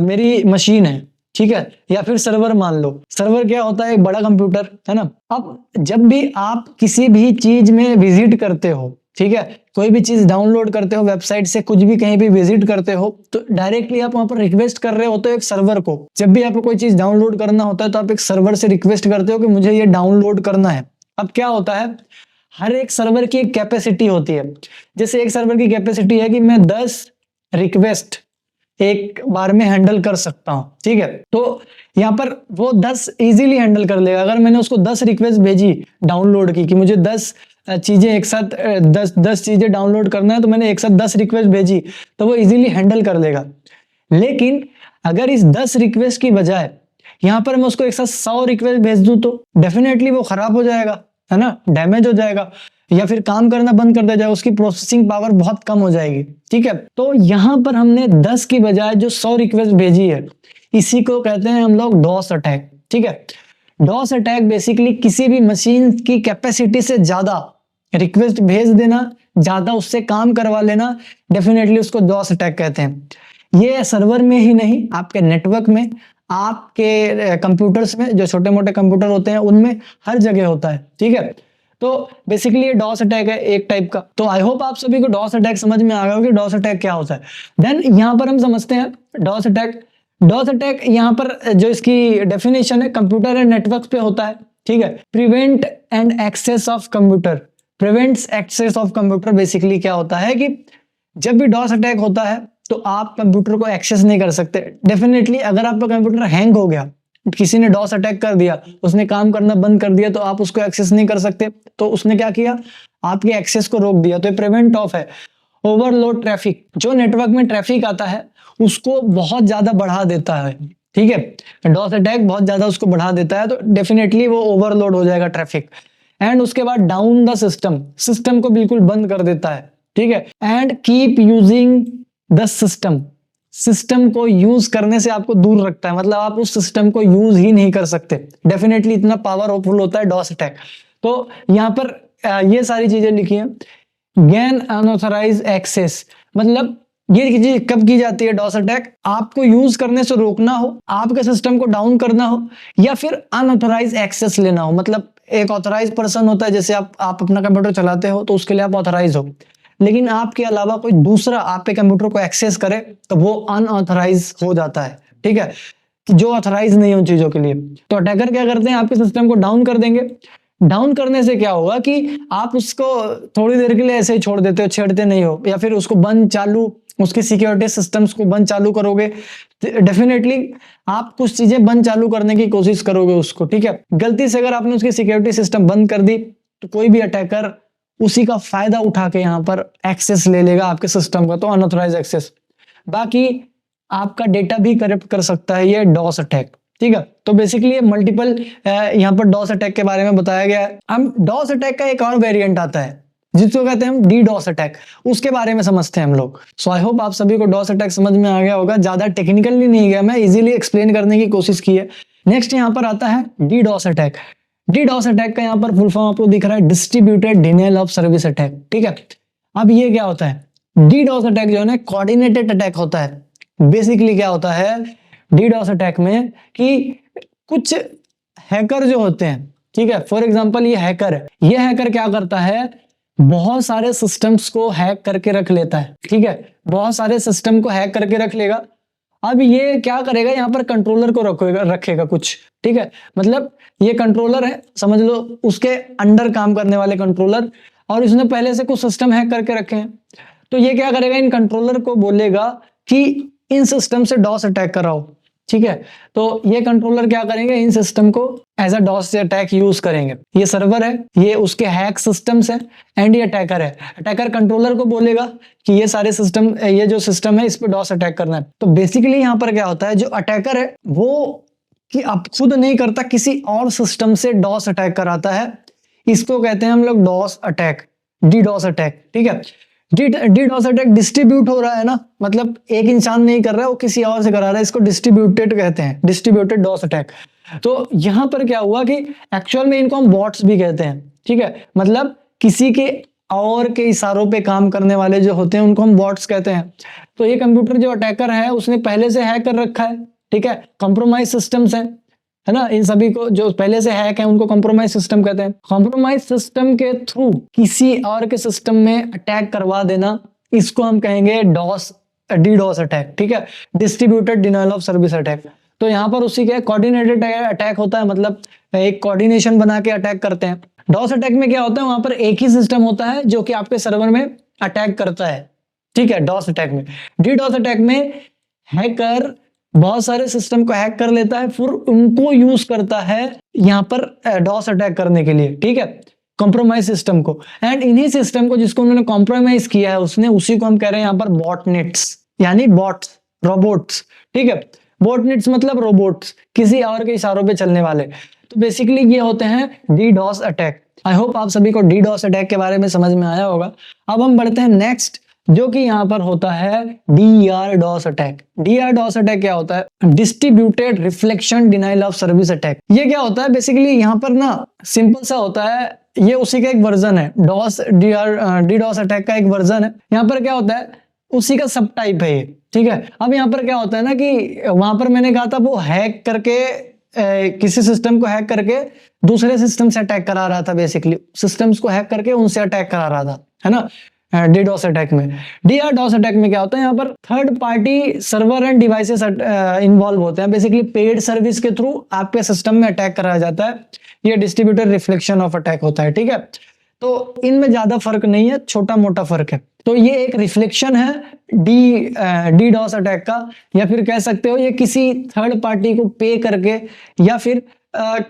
A: मेरी मशीन है, ठीक है, या फिर सर्वर मान लो। सर्वर क्या होता है, एक बड़ा कंप्यूटर है ना। अब जब भी आप किसी भी चीज में विजिट करते हो, ठीक है, कोई भी चीज डाउनलोड करते हो वेबसाइट से, कुछ भी कहीं भी विजिट करते हो, तो डायरेक्टली आप वहां पर रिक्वेस्ट कर रहे होते हो एक सर्वर को। जब भी आपको कोई चीज डाउनलोड करना होता है तो आप एक सर्वर से रिक्वेस्ट करते हो कि मुझे ये डाउनलोड करना है। अब क्या होता है, हर एक सर्वर की एक कैपेसिटी होती है। जैसे एक सर्वर की कैपेसिटी है कि मैं 10 रिक्वेस्ट एक बार में हैंडल कर सकता हूं, ठीक है। तो यहाँ पर वो 10 इजीली हैंडल कर लेगा। अगर मैंने उसको 10 रिक्वेस्ट भेजी डाउनलोड की कि मुझे 10 चीजें एक साथ 10 चीजें डाउनलोड करना है, तो मैंने एक साथ 10 रिक्वेस्ट भेजी, तो वो इजीली हैंडल कर लेगा। लेकिन अगर इस 10 रिक्वेस्ट की बजाय यहाँ पर मैं उसको एक साथ 100 रिक्वेस्ट भेज दूं, तो डेफिनेटली वो खराब हो जाएगा, है ना, डैमेज हो जाएगा, या फिर काम करना बंद कर दिया जाएगा, उसकी प्रोसेसिंग पावर बहुत कम हो जाएगी। ठीक है, तो यहां पर हमने 10 की बजाय जो 100 रिक्वेस्ट भेजी है, इसी को कहते हैं हम लोग डॉस अटैक। ठीक है, डॉस अटैक बेसिकली किसी भी मशीन की कैपेसिटी से ज्यादा रिक्वेस्ट भेज देना, ज्यादा उससे काम करवा लेना, डेफिनेटली उसको डॉस अटैक कहते हैं। ये सर्वर में ही नहीं, आपके नेटवर्क में, आपके कंप्यूटर्स में, जो छोटे मोटे कंप्यूटर होते हैं उनमें हर जगह होता है। ठीक है, तो बेसिकली ये डॉस अटैक है एक टाइप का। तो आई होप आप सभी को डॉस अटैक समझ में आ गया कि डॉस अटैक क्या होता है। देन यहाँ पर हम समझते हैं डॉस अटैक। डॉस अटैक यहाँ पर जो इसकी डेफिनेशन है, कंप्यूटर एंड नेटवर्क पे होता है। ठीक है, prevent and access of computer, prevents access of computer. Basically क्या होता है कि जब भी डॉस अटैक होता है तो आप कंप्यूटर को एक्सेस नहीं कर सकते। डेफिनेटली अगर आपका कंप्यूटर हैंग हो गया, किसी ने डॉस अटैक कर दिया, उसने काम करना बंद कर दिया, तो आप उसको एक्सेस नहीं कर सकते। तो उसने क्या किया, आपके एक्सेस को रोक दिया। तो ये प्रिवेंट ऑफ है। ओवरलोड ट्रैफिक, जो नेटवर्क में ट्रैफिक आता है उसको बहुत ज्यादा बढ़ा देता है। ठीक है, डॉस अटैक बहुत ज्यादा उसको बढ़ा देता है, तो डेफिनेटली वो ओवरलोड हो जाएगा ट्रैफिक। एंड उसके बाद डाउन द सिस्टम, सिस्टम को बिल्कुल बंद कर देता है। ठीक है, and keep using the system, system को यूज करने से आपको दूर रखता है, मतलब आप उस सिस्टम को यूज ही नहीं कर सकते। डेफिनेटली इतना पावरफुल होता है डॉस अटैक। तो यहाँ पर ये सारी चीजें लिखी हैं। गेन अनऑथराइज एक्सेस, मतलब ये चीज कब की जाती है डॉस अटैक, आपको यूज करने से रोकना हो, आपके सिस्टम को डाउन करना हो, या फिर अनऑथराइज एक्सेस लेना हो। मतलब एक ऑथराइज पर्सन होता है, जैसे आप अपना कंप्यूटर चलाते हो तो उसके लिए आप ऑथराइज हो, लेकिन आपके अलावा कोई दूसरा आपके कंप्यूटर को एक्सेस करे तो वो अनऑथराइज हो जाता है। ठीक है, जो ऑथराइज नहीं है उन चीजों के लिए। तो अटैकर क्या करते हैं, आपके सिस्टम को डाउन कर देंगे। डाउन करने से क्या होगा कि आप उसको थोड़ी देर के लिए ऐसे ही छोड़ देते हो, छेड़ते नहीं हो, या फिर उसको बंद चालू, उसकी सिक्योरिटी सिस्टम्स को बंद चालू करोगे। डेफिनेटली आप कुछ चीजें बंद चालू करने की कोशिश करोगे उसको। ठीक है, गलती से अगर आपने उसकी सिक्योरिटी सिस्टम बंद कर दी तो कोई भी अटैकर उसी का फायदा उठा के यहाँ पर एक्सेस ले लेगा आपके सिस्टम का, तो अनऑथराइज एक्सेस। बाकी आपका डेटा भी करप्ट कर सकता है ये डॉस अटैक। ठीक है, तो बेसिकली मल्टीपल यहाँ पर डॉस अटैक के बारे में बताया गया है। हम डॉस अटैक का एक और वेरिएंट आता है जिसको कहते हैं हम डीडॉस अटैक, उसके बारे में समझते हैं हम लोग। सो आई होप आप सभी को डॉस अटैक समझ में आ गया होगा। ज्यादा टेक्निकली नहीं गया मैं, इजीली एक्सप्लेन करने की कोशिश की है। नेक्स्ट यहाँ पर आता है डीडॉस अटैक। डीडॉस अटैक का यहाँ पर फुल फॉर्म आपको दिख रहा है, distributed denial of service attack. ठीक है, अब ये क्या होता है, डीडॉस अटैक जो है ना कोऑर्डिनेटेड अटैक होता है। बेसिकली क्या होता है डीडॉस अटैक में कि कुछ हैकर जो होते हैं, ठीक है, फॉर एग्जांपल ये हैकर है, ये हैकर क्या करता है, बहुत सारे सिस्टम्स को हैक करके रख लेता है। ठीक है, बहुत सारे सिस्टम को हैक करके रख लेगा अब ये क्या करेगा, यहाँ पर कंट्रोलर को रखेगा कुछ, ठीक है, मतलब ये कंट्रोलर है समझ लो, उसके अंडर काम करने वाले कंट्रोलर, और इसने पहले से कुछ सिस्टम हैक करके रखे हैं। तो ये क्या करेगा, इन कंट्रोलर को बोलेगा कि इन सिस्टम से डॉस अटैक कराओ, ठीक है। तो ये कंट्रोलर क्या करेंगे, इन सिस्टम को एज अ डॉस से अटैक यूज करेंगे। ये सर्वर है, ये उसके हैक सिस्टम्स है, एंड ये अटैकर है। अटैकर कंट्रोलर को बोलेगा कि ये सारे सिस्टम, ये जो सिस्टम है इस पे डॉस अटैक करना है। तो बेसिकली यहाँ पर क्या होता है, जो अटैकर है वो कि अब खुद नहीं करता, किसी और सिस्टम से डॉस अटैक कराता है। इसको कहते हैं हम लोग डॉस अटैक, डीडॉस अटैक, ठीक है। डीडॉस अटैक डिस्ट्रीब्यूट हो रहा है ना, मतलब एक इंसान नहीं कर रहा है, वो किसी और से करा रहा है, इसको डिस्ट्रीब्यूटेड कहते हैं, डिस्ट्रीब्यूटेड डॉस अटैक। तो यहां पर क्या हुआ कि एक्चुअल में इनको हम बॉट्स भी कहते हैं, ठीक है, मतलब किसी के और के इशारों पे काम करने वाले जो होते हैं उनको हम बॉट्स कहते हैं। तो ये कंप्यूटर जो अटैकर है उसने पहले से हैक कर रखा है, ठीक है, कॉम्प्रोमाइज सिस्टम्स है ना, इन सभी को जो पहले से हैक है उनको कॉम्प्रोमाइज सिस्टम कहते हैं। कॉम्प्रोमाइज सिस्टम के थ्रू किसी और के सिस्टम में अटैक करवा देना, इसको हम कहेंगे डीडॉस अटैक, ठीक है, distributed denial of service attack. तो यहाँ पर उसी के कोऑर्डिनेटेड अटैक होता है, मतलब एक कोऑर्डिनेशन बना के अटैक करते हैं। डॉस अटैक में क्या होता है, वहां पर एक ही सिस्टम होता है जो कि आपके सर्वर में अटैक करता है, ठीक है, डॉस अटैक में। डीडॉस अटैक में हैकर बहुत सारे सिस्टम को हैक कर लेता है, फिर उनको यूज करता है यहाँ पर डॉस अटैक करने के लिए, ठीक है, कॉम्प्रोमाइज सिस्टम को। एंड इन्हीं सिस्टम को जिसको उन्होंने कॉम्प्रोमाइज किया है उसने, उसी को हम कह रहे हैं यहाँ पर बॉटनेट्स, यानी बॉट्स, रोबोट्स, ठीक है। बॉटनेट्स मतलब रोबोट्स, किसी और के इशारों पे चलने वाले। तो बेसिकली ये होते हैं डीडॉस अटैक। आई होप आप सभी को डीडॉस अटैक के बारे में समझ में आया होगा। अब हम बढ़ते हैं नेक्स्ट, जो कि यहाँ पर होता है DRDoS अटैक। DRDoS अटैक क्या होता है, distributed reflection denial of service attack. ये क्या होता है, बेसिकली यहाँ पर ना सिंपल सा होता है, ये उसी का एक वर्जन है, DDoS अटैक का एक वर्जन है। यहाँ पर क्या होता है, उसी का सब टाइप है ये, ठीक है। अब यहाँ पर क्या होता है ना कि वहां पर मैंने कहा था वो हैक करके किसी सिस्टम को हैक करके दूसरे सिस्टम से अटैक करा रहा था, बेसिकली सिस्टम्स को हैक करके उनसे अटैक करा रहा था, है ना, DDoS अटैक में। DRDoS अटैक में क्या होता है, यहाँ पर third party server end devices involve होते हैं। बेसिकली पेड सर्विस के थ्रू आपके सिस्टम में अटैक कराया जाता है। ये डिस्ट्रीब्यूटेड रिफ्लेक्शन ऑफ अटैक होता है, ठीक है। तो इनमें ज्यादा फर्क नहीं है, छोटा मोटा फर्क है। तो ये एक रिफ्लेक्शन है DDoS अटैक का, या फिर कह सकते हो ये किसी थर्ड पार्टी को पे करके या फिर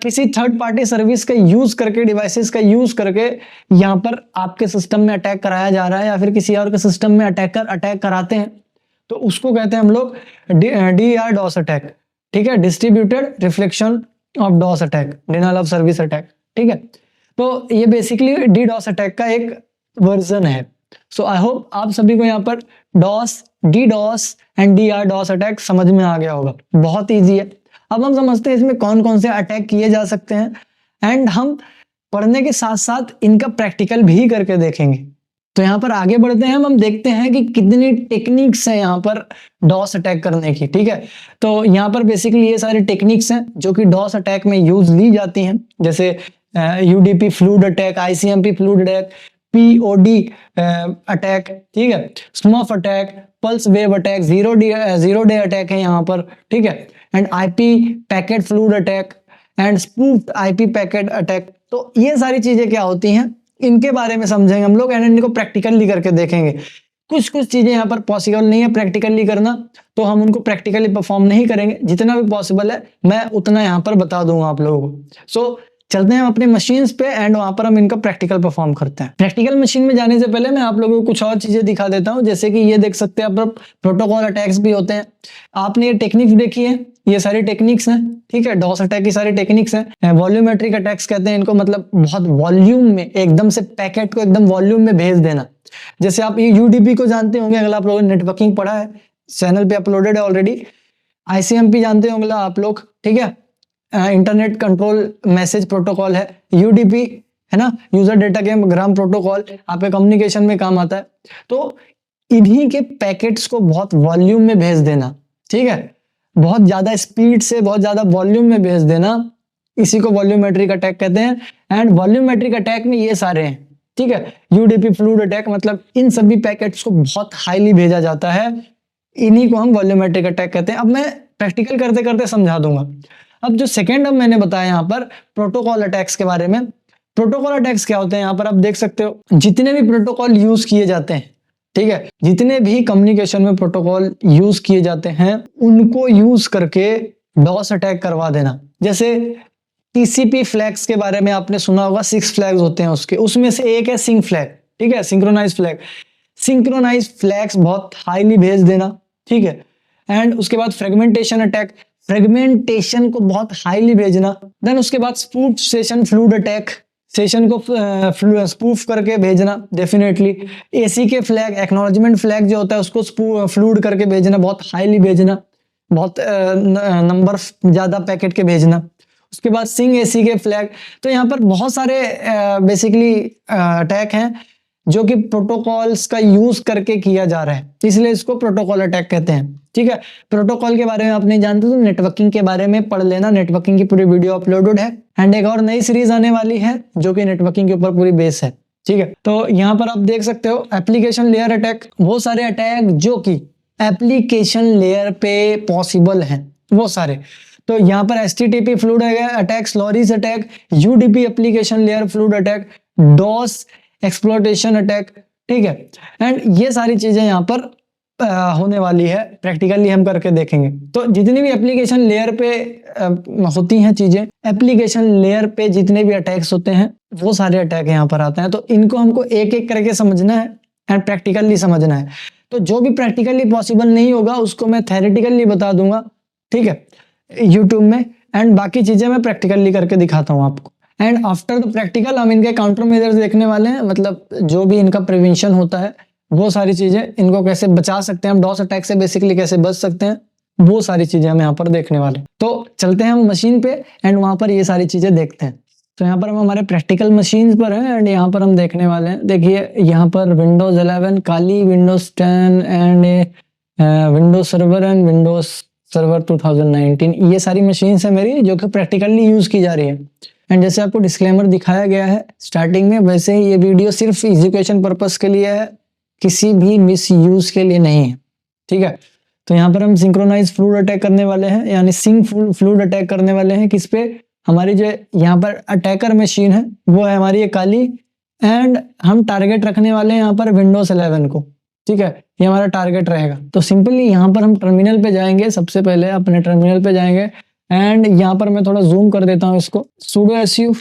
A: किसी थर्ड पार्टी सर्विस का यूज करके, डिवाइसेस का यूज करके यहाँ पर आपके सिस्टम में अटैक कराया जा रहा है, या फिर किसी और के सिस्टम में अटैकर अटैक कराते हैं, तो उसको कहते हैं हम लोग DRDoS अटैक, ठीक है, distributed reflection of DoS attack, denial of service attack, ठीक है। तो ये बेसिकली DDoS अटैक का एक वर्जन है। सो आई होप आप सभी को यहाँ पर DDoS एंड DRDoS अटैक समझ में आ गया होगा, बहुत ईजी है। अब हम समझते हैं इसमें कौन कौन से अटैक किए जा सकते हैं, एंड हम पढ़ने के साथ साथ इनका प्रैक्टिकल भी करके देखेंगे। तो यहाँ पर आगे बढ़ते हैं, हम देखते हैं कि कितनी टेक्निक्स हैं यहाँ पर डॉस अटैक करने की, ठीक है। तो यहाँ पर बेसिकली ये सारी टेक्निक्स हैं जो कि डॉस अटैक में यूज ली जाती हैं, जैसे UDP fluid attack, ICMP fluid attack, POD attack, ठीक है, Smurf attack, pulse wave attack, zero day attack है यहाँ पर, ठीक है, and IP packet fluid attack and spoofed IP packet attack. तो ये सारी चीजें क्या होती हैं, इनके बारे में समझेंगे हम लोग, एंड इनको प्रैक्टिकली करके देखेंगे। कुछ चीजें यहाँ पर पॉसिबल नहीं है प्रैक्टिकली करना, तो हम उनको प्रैक्टिकली परफॉर्म नहीं करेंगे। जितना भी पॉसिबल है मैं उतना यहाँ पर बता दूंगा आप लोगों को। सो चलते हैं हम अपने मशीन्स पे, एंड वहां पर हम इनका प्रैक्टिकल परफॉर्म करते हैं। प्रैक्टिकल मशीन में जाने से पहले मैं आप लोगों को कुछ और चीजें दिखा देता हूं, जैसे कि ये देख सकते हैं आप, प्रोटोकॉल अटैक्स भी होते हैं। आपने ये टेक्निक्स देखी है, ये सारी टेक्निक्स हैं, ठीक है, डॉस अटैक की सारी टेक्निक्स हैं। वॉल्यूमेट्रिक अटैक्स कहते हैं इनको, मतलब बहुत वॉल्यूम में, एकदम से पैकेट को एकदम वॉल्यूम में भेज देना। जैसे आप ये UDP को जानते होंगे, अगर आप लोगों ने नेटवर्किंग पढ़ा है, चैनल पे अपलोडेड है ऑलरेडी। ICMP जानते होंगे आप लोग, ठीक है, इंटरनेट कंट्रोल मैसेज प्रोटोकॉल है। UDP है ना, यूजर डेटा ग्राम प्रोटोकॉल, आपके कम्युनिकेशन में काम आता है। तो इन्हीं के पैकेट्स को बहुत वॉल्यूम में भेज देना, ठीक है, बहुत ज्यादा स्पीड से, बहुत ज्यादा वॉल्यूम में भेज देना, इसी को वॉल्यूमेट्रिक अटैक कहते हैं। एंड वॉल्यूमेट्रिक अटैक में ये सारे हैं, ठीक है, UDP फ्लूड अटैक, मतलब इन सभी पैकेट्स को बहुत हाईली भेजा जाता है इन्हीं को हम वॉल्यूमेट्रिक अटैक कहते हैं। अब मैं प्रैक्टिकल करते करते समझा दूंगा। अब जो सेकेंड अब मैंने बताया यहाँ पर प्रोटोकॉल अटैक्स के बारे में। प्रोटोकॉल अटैक्स क्या होते हैं, यहाँ पर आप देख सकते हो जितने भी प्रोटोकॉल यूज किए जाते हैं, ठीक है, जितने भी कम्युनिकेशन में प्रोटोकॉल यूज किए जाते हैं उनको यूज करके डॉस अटैक करवा देना। जैसे टीसीपी फ्लैग्स के बारे में आपने सुना होगा, 6 फ्लैग्स होते हैं उसके, उसमें से एक है सिंक फ्लैग, ठीक है, सिंक्रोनाइज फ्लैग। सिंक्रोनाइज फ्लैग्स बहुत हाईली भेज देना, ठीक है। एंड उसके बाद फ्रेगमेंटेशन अटैक, फ्रेगमेंटेशन को बहुत हाईली भेजना। देन उसके बाद spoof session fluid attack, session को स्पूफ करके भेजना डेफिनेटली। एसी के फ्लैग, एक्नॉलेजमेंट फ्लैग जो होता है उसको फ्लूड करके भेजना, बहुत हाईली भेजना, बहुत नंबर ज्यादा पैकेट के भेजना। उसके बाद सिंग एसी के फ्लैग। तो यहाँ पर बहुत सारे बेसिकली अटैक हैं जो कि प्रोटोकॉल्स का यूज करके किया जा रहा है, इसलिए इसको प्रोटोकॉल अटैक कहते हैं, ठीक है। प्रोटोकॉल के बारे में आप नहीं जानते तो नेटवर्किंग के बारे में पढ़ लेना, नेटवर्किंग की पूरी वीडियो अपलोडेड है। एंड एक और नई सीरीज आने वाली है जो कि नेटवर्किंग के ऊपर पूरी बेस है, ठीक है। तो यहाँ पर आप देख सकते हो एप्लीकेशन लेयर अटैक, वो सारे अटैक जो कि एप्लीकेशन लेयर पे पॉसिबल हैं, वो सारे। तो यहाँ पर HTTP flood attack, slowloris attack, UDP application layer flood attack, DoS exploitation attack, ठीक है। एंड ये सारी चीजें यहाँ पर होने वाली है, प्रैक्टिकली हम करके देखेंगे। तो जितनी भी एप्लीकेशन लेयर पे होती हैं चीजें, एप्लीकेशन लेयर पे जितने भी अटैक्स होते हैं वो सारे अटैक यहाँ पर आते हैं। तो इनको हमको एक एक करके समझना है एंड प्रैक्टिकली समझना है। तो जो भी प्रैक्टिकली पॉसिबल नहीं होगा उसको मैं थ्योरेटिकली बता दूंगा, ठीक है, यूट्यूब में। एंड बाकी चीजें मैं प्रैक्टिकली करके दिखाता हूँ आपको। एंड आफ्टर द प्रैक्टिकल हम इनके काउंटर मेजर्स देखने वाले हैं, मतलब जो भी इनका प्रिवेंशन होता है वो सारी चीजें, इनको कैसे बचा सकते हैं हम डॉस अटैक से, बेसिकली कैसे बच सकते हैं, वो सारी चीजें हम यहाँ पर देखने वाले हैं। तो चलते हैं हम मशीन पे एंड वहां पर ये सारी चीजें देखते हैं। तो यहाँ पर हम हमारे प्रैक्टिकल मशीन पर हैं एंड यहाँ पर हम देखने वाले हैं। देखिए यहाँ पर Windows 11 Kali, Windows 10 and Windows server and Windows server 2019, ये सारी मशीन है मेरी जो कि प्रैक्टिकली यूज की जा रही है। एंड जैसे आपको डिस्क्लेमर दिखाया गया है स्टार्टिंग में, वैसे ही ये वीडियो सिर्फ एजुकेशन पर्पस के लिए है, किसी भी मिस यूज के लिए नहीं है, ठीक है। तो यहाँ पर हम सिंक्रोनाइज फ्लूड अटैक करने वाले हैं, यानी सिंक फ्लूड अटैक करने वाले हैं। किस पे? हमारी जो यहाँ पर अटैकर मशीन है वो है हमारी ये काली, एंड हम टारगेट रखने वाले हैं यहाँ पर विंडोज 11 को, ठीक है, ये हमारा टारगेट रहेगा। तो सिंपली यहाँ पर हम टर्मिनल पे जाएंगे, सबसे पहले अपने टर्मिनल पे जाएंगे एंड यहाँ पर मैं थोड़ा जूम कर देता हूँ इसको। sudo su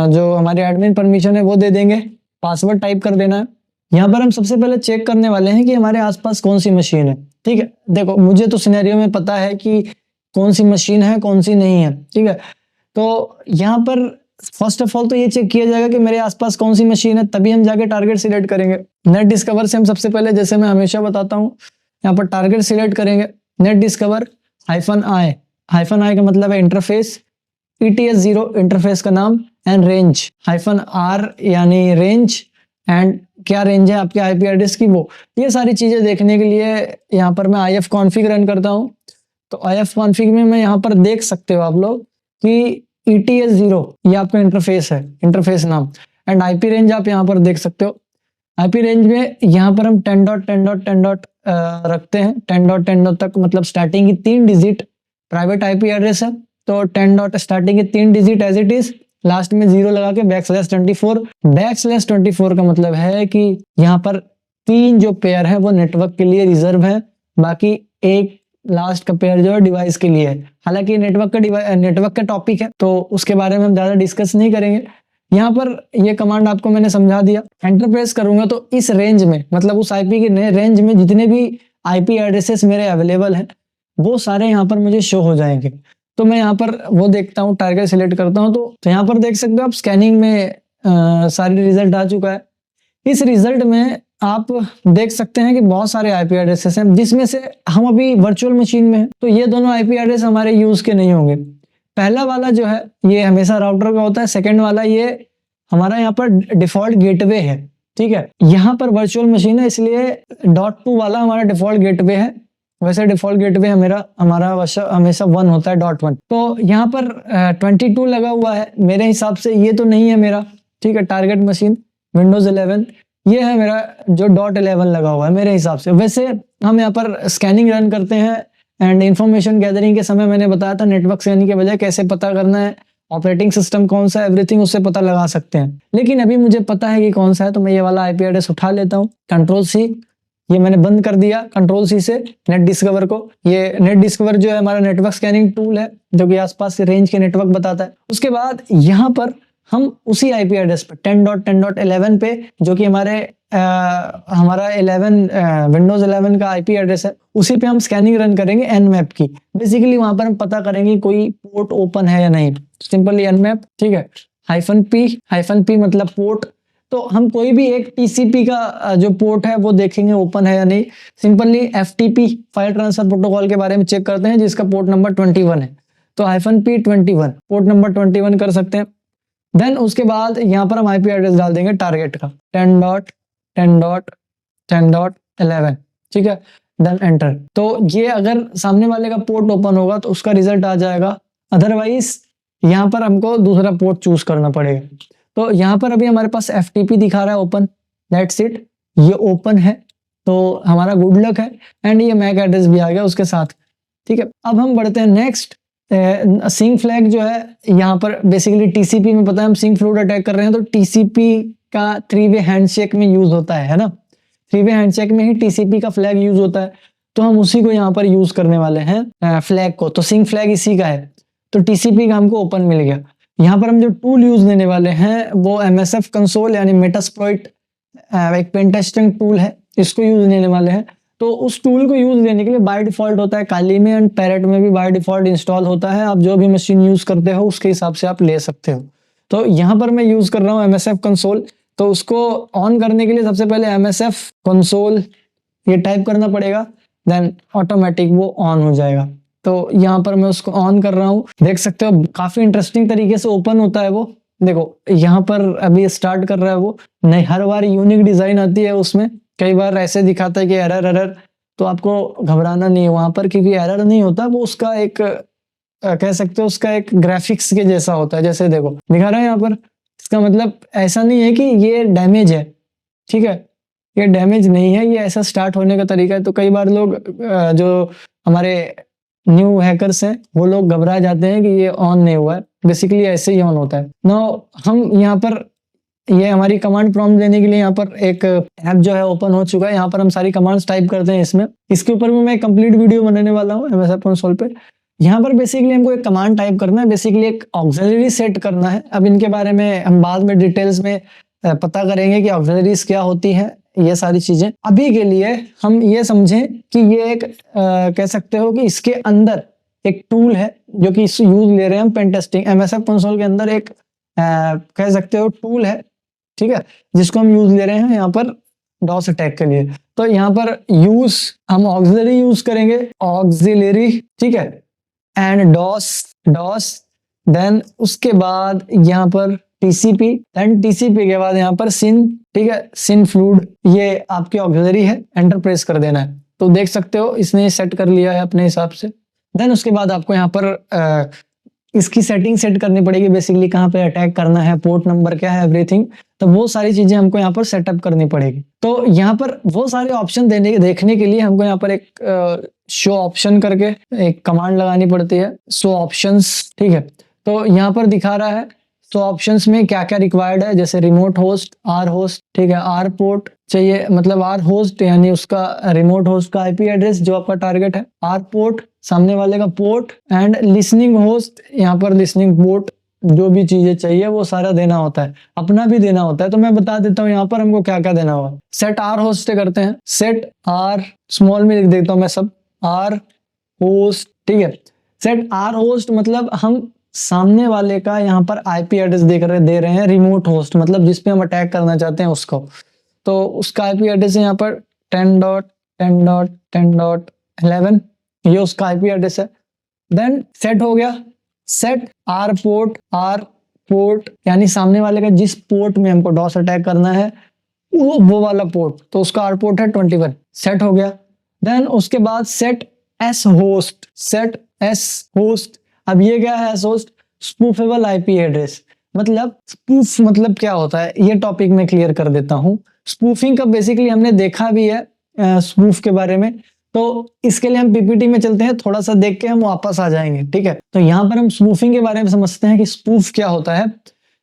A: जो हमारे एडमिन परमिशन है वो दे देंगे, पासवर्ड टाइप कर देना है। यहाँ पर हम सबसे पहले चेक करने वाले हैं कि हमारे आसपास कौन सी मशीन है, ठीक है। देखो मुझे तो सिनेरियो में पता है कि कौन सी मशीन है कौन सी नहीं है, ठीक है। तो यहाँ पर फर्स्ट ऑफ ऑल तो ये चेक किया जाएगा कि मेरे आसपास कौन सी मशीन है, तभी हम जाके टारगेट सिलेक्ट करेंगे। नेट डिस्कवर से हम सबसे पहले, जैसे मैं हमेशा बताता हूँ, यहाँ पर टारगेट सिलेक्ट करेंगे। नेट डिस्कवर -i, -i का मतलब है इंटरफेस, ETS0 इंटरफेस का नाम, एंड रेंज -r यानी रेंज, एंड क्या रेंज है आपके IP एड्रेस की, वो ये सारी चीजें देखने के लिए यहाँ पर मैं IF कॉन्फ़िग रन करता हूँ। तो IF कॉन्फ़िग में मैं यहाँ पर देख सकते हो आप लोग कि ETS0 ये आपका इंटरफेस है, इंटरफेस नाम, एंड IP रेंज आप यहाँ पर देख सकते हो। IP रेंज में यहाँ पर हम 10.10.10 रखते हैं, 10.10 तक, मतलब स्टार्टिंग की 3 डिजिट प्राइवेट IP एड्रेस है। तो 10 स्टार्टिंग की 3 digit as it is, last में 0 लगा के /24। /24 का मतलब है कि यहाँ पर 3 जो पेयर है वो नेटवर्क के लिए रिजर्व है, बाकी एक लास्ट का पेयर जो है डिवाइस के लिए है। हालांकि नेटवर्क का टॉपिक है तो उसके बारे में हम ज्यादा डिस्कस नहीं करेंगे। यहाँ पर ये कमांड आपको मैंने समझा दिया। एंटर प्रेस करूंगा तो इस रेंज में, मतलब उस IP के रेंज में जितने भी IP एड्रेसेस मेरे अवेलेबल हैं वो सारे यहाँ पर मुझे शो हो जाएंगे। तो मैं यहाँ पर वो देखता हूँ, टारगेट सिलेक्ट करता हूँ। तो यहाँ पर देख सकते हो आप स्कैनिंग में सारी रिजल्ट आ चुका है। इस रिजल्ट में आप देख सकते हैं कि बहुत सारे IP एड्रेसेस हैं, जिसमें से हम अभी वर्चुअल मशीन में हैं, तो ये दोनों IP एड्रेस हमारे यूज के नहीं होंगे। पहला वाला जो है ये हमेशा राउटर का होता है, सेकंड वाला ये हमारा यहाँ पर डिफॉल्ट गेटवे है, ठीक है। यहाँ पर वर्चुअल मशीन है इसलिए .2 वाला हमारा डिफॉल्ट गेटवे है। वैसे डिफॉल्ट गेटवे हमारा हमेशा 1 होता है, .1। तो यहाँ पर 22 लगा हुआ है, मेरे हिसाब से ये तो नहीं है मेरा, ठीक है। टारगेट मशीन विंडोज 11 ये है मेरा जो .11 लगा हुआ है मेरे हिसाब से। वैसे हम यहाँ पर स्कैनिंग रन करते हैं एंड इंफॉर्मेशन गैदरिंग के समय मैंने बताया था नेटवर्क स्कैनिंग के बजाय कैसे पता करना है, ऑपरेटिंग सिस्टम कौन सा, एवरीथिंग उससे पता लगा सकते हैं। लेकिन अभी मुझे पता है कि कौन सा है, तो मैं ये वाला आईपी एड्रेस उठा लेता हूँ, कंट्रोल सी, ये मैंने बंद कर दिया कंट्रोल सी से नेट डिस्कवर को। ये नेट डिस्कवर जो है हमारा नेटवर्क स्कैनिंग टूल है जो कि आसपास के रेंज के नेटवर्क बताता है। उसके बाद यहाँ पर हम उसी आईपी एड्रेस पे 10.10.11 पे, जो कि हमारा 11 विंडोज 11 का आईपी एड्रेस है, उसी पे हम स्कैनिंग रन करेंगे nmap की। बेसिकली वहां पर हम पता करेंगे कोई पोर्ट ओपन है या नहीं, सिंपली nmap, ठीक है, -p मतलब पोर्ट। तो हम कोई भी एक टीसीपी का जो पोर्ट है वो देखेंगे ओपन है या नहीं। Simply FTP file transfer protocol के बारे में चेक करते हैं जिसका पोर्ट नंबर 21 है, तो -p21 पोर्ट नंबर 21 कर सकते हैं। देन उसके बाद यहाँ पर हम आईपी एड्रेस डाल देंगे टारगेट का 10.10.10.11, ठीक है, देन एंटर। तो ये अगर सामने वाले का पोर्ट ओपन होगा तो उसका रिजल्ट आ जाएगा, अदरवाइज यहाँ पर हमको दूसरा पोर्ट चूज करना पड़ेगा। तो यहाँ पर अभी हमारे पास FTP दिखा रहा है ओपन, दैट्स इट, ये ओपन है तो हमारा गुड लक है। एंड ये मैक एड्रेस भी आ गया उसके साथ, ठीक है। अब हम बढ़ते हैं नेक्स्ट। सिंक फ्लैग जो है यहाँ पर बेसिकली टीसीपी में पता है हम सिंक फ्लूड अटैक कर रहे हैं, तो टीसीपी का 3-वे हैंडशेक में यूज होता है ना, 3-वे हैंडशेक में ही टीसीपी का फ्लैग यूज होता है, तो हम उसी को यहाँ पर यूज करने वाले हैं फ्लैग को। तो सिंक फ्लैग इसी का है, तो टीसीपी का हमको ओपन मिल गया। यहाँ पर हम जो टूल यूज देने वाले हैं वो MSF कंसोल यानी मेटास्प्लॉइट एक पेन टेस्टिंग टूल है, इसको यूज लेने वाले हैं। तो उस टूल को यूज लेने के लिए बाय डिफॉल्ट होता है काली में एंड पैरेट में भी बाय डिफॉल्ट इंस्टॉल होता है। आप जो भी मशीन यूज करते हो उसके हिसाब से आप ले सकते हो। तो यहाँ पर मैं यूज कर रहा हूँ MSF कंसोल, तो उसको ऑन करने के लिए सबसे पहले MSF कंसोल ये टाइप करना पड़ेगा, देन ऑटोमेटिक वो ऑन हो जाएगा। तो यहाँ पर मैं उसको ऑन कर रहा हूँ, देख सकते हो काफी इंटरेस्टिंग तरीके से ओपन होता है वो। देखो यहाँ पर अभी स्टार्ट कर रहा है वो, नहीं हर बार यूनिक डिजाइन आती है उसमें, कई बार ऐसे दिखाता है कि एरर, तो आपको घबराना नहीं है वहां पर, क्योंकि एरर नहीं होता, वो उसका एक कह सकते हो उसका एक ग्राफिक्स के जैसा होता है। जैसे देखो दिखा रहा है यहाँ पर, इसका मतलब ऐसा नहीं है कि ये डैमेज है, ठीक है, ये डैमेज नहीं है, ये ऐसा स्टार्ट होने का तरीका है। तो कई बार लोग जो हमारे न्यू हैकर्स हैं वो लोग घबरा जाते हैं कि ये ऑन नहीं हुआ है, बेसिकली ऐसे ही ऑन होता है। नाउ हम यहाँ पर ये हमारी कमांड प्रॉम्प्ट देने के लिए यहाँ पर एक ऐप जो है ओपन हो चुका है, यहाँ पर हम सारी कमांड्स टाइप करते हैं इसमें। इसके ऊपर भी मैं कंप्लीट वीडियो बनाने वाला हूँ MSF कंसोल पे। यहाँ पर बेसिकली हमको एक कमांड टाइप करना है, बेसिकली एक ऑक्सिलरी सेट करना है। अब इनके बारे में हम बाद में डिटेल्स में पता करेंगे कि ऑक्सिलरीज क्या होती है, ये सारी चीजें। अभी के लिए हम ये समझें कि ये एक कह सकते हो कि इसके अंदर एक टूल है जो कि यूज ले रहे हैं हम पेन टेस्टिंग। MSF कंसोल के अंदर एक कह सकते हो टूल है, ठीक है, जिसको हम यूज ले रहे हैं यहाँ पर डॉस अटैक के लिए। तो यहाँ पर हम ऑक्सिलरी यूज करेंगे, ऑक्सिलरी, ठीक है, एंड डॉस, देन उसके बाद यहाँ पर टीसीपी, देन टीसीपी के बाद यहाँ पर सिन, ठीक है, सिन फ्लूड, ये आपकी ऑक्सिलरी है, एंटर प्रेस कर देना है। तो देख सकते हो इसने सेट कर लिया है अपने हिसाब से। देन उसके बाद आपको यहाँ पर इसकी सेटिंग सेट करनी पड़ेगी, बेसिकली कहाँ पे अटैक करना है, पोर्ट नंबर क्या है, एवरीथिंग, तो वो सारी चीजें हमको यहाँ पर सेटअप करनी पड़ेगी। तो यहाँ पर वो सारे ऑप्शन देखने के लिए हमको यहाँ पर एक शो ऑप्शन करके एक कमांड लगानी पड़ती है, शो ऑप्शंस, ठीक है। तो यहाँ पर दिखा रहा है तो ऑप्शंस में क्या क्या रिक्वायर्ड है, जैसे रिमोट होस्ट, आर होस्ट, ठीक है, आर पोर्ट चाहिए, मतलब आर होस्ट यानी उसका रिमोट होस्ट का आईपी एड्रेस जो आपका टारगेट है, आर पोर्ट सामने वाले का पोर्ट, एंड लिसनिंग होस्ट, यहाँ पर लिसनिंग पोर्ट, जो भी चीजें चाहिए वो सारा देना होता है, अपना भी देना होता है। तो मैं बता देता हूँ यहाँ पर हमको क्या क्या देना होगा। सेट आर होस्ट करते हैं, सेट आर, स्मॉल में लिख देता हूँ मैं सब, आर होस्ट, ठीक है। सेट आर होस्ट मतलब हम सामने वाले का यहाँ पर आईपी एड्रेस दे रहे हैं, रिमोट होस्ट मतलब जिसपे हम अटैक करना चाहते हैं उसको, तो उसका आईपी एड्रेस है यहाँ पर 10.10.10.11, ये उसका आईपी एड्रेस है। देन सेट हो गया, सेट आर पोर्ट यानी सामने वाले का जिस पोर्ट में हमको डॉस अटैक करना है वो वाला पोर्ट, तो उसका आर पोर्ट है 21, सेट हो गया। देन उसके बाद सेट एस होस्ट, अब ये क्या है एस होस्ट, स्पूफेबल आईपी एड्रेस, मतलब स्पूफ मतलब क्या होता है ये टॉपिक में क्लियर कर देता हूँ। स्पूफिंग का बेसिकली हमने देखा भी है स्पूफ के बारे में, तो इसके लिए हम पीपीटी में चलते हैं, थोड़ा सा देख के हम वापस आ जाएंगे, ठीक है। तो यहाँ पर हम स्पूफिंग के बारे में समझते हैं कि स्पूफ क्या होता है।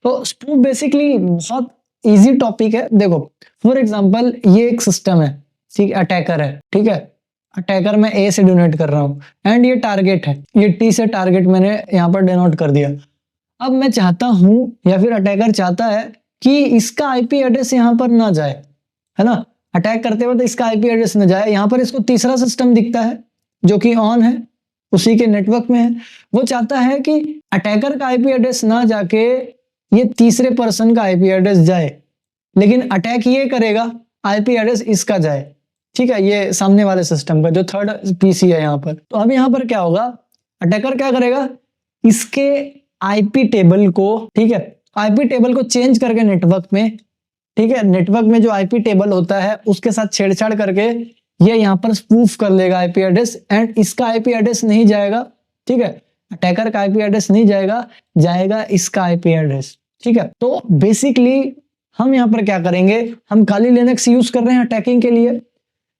A: तो स्पूफ बेसिकली बहुत इजी टॉपिक है। देखो फॉर एग्जांपल ये एक सिस्टम है, ठीक है, अटैकर है, ठीक है, अटैकर मैं ए से डोनेट कर रहा हूँ एंड ये टारगेट है, ये टी से टारगेट मैंने यहाँ पर डिनोट कर दिया। अब मैं चाहता हूँ या फिर अटैकर चाहता है कि इसका आईपी एड्रेस यहाँ पर ना जाए, है ना, अटैक करते वक्त इसका आईपी एड्रेस ना जाए। यहाँ पर इसको तीसरा सिस्टम दिखता है जो कि ऑन है, उसी के नेटवर्क में है। वो चाहता है कि अटैकर का आईपी एड्रेस ना जाके ये तीसरे पर्सन का आईपी एड्रेस जाए, लेकिन अटैक ये करेगा आईपी एड्रेस इसका जाए, ठीक है, ये सामने वाले सिस्टम का जो थर्ड पीसी है यहाँ पर। तो अब यहाँ पर क्या होगा, अटैकर क्या करेगा, इसके आईपी टेबल को, ठीक है, आईपी टेबल को चेंज करके नेटवर्क में, ठीक है, नेटवर्क में जो आईपी टेबल होता है उसके साथ छेड़छाड़ करके ये यहाँ पर स्पूफ कर लेगा आईपी एड्रेस एंड इसका आईपी एड्रेस नहीं जाएगा, ठीक है, अटैकर का आईपी एड्रेस नहीं जाएगा, जाएगा इसका आईपी एड्रेस, ठीक है। तो बेसिकली हम यहाँ पर क्या करेंगे, हम काली लिनक्स यूज कर रहे हैं अटैकिंग के लिए,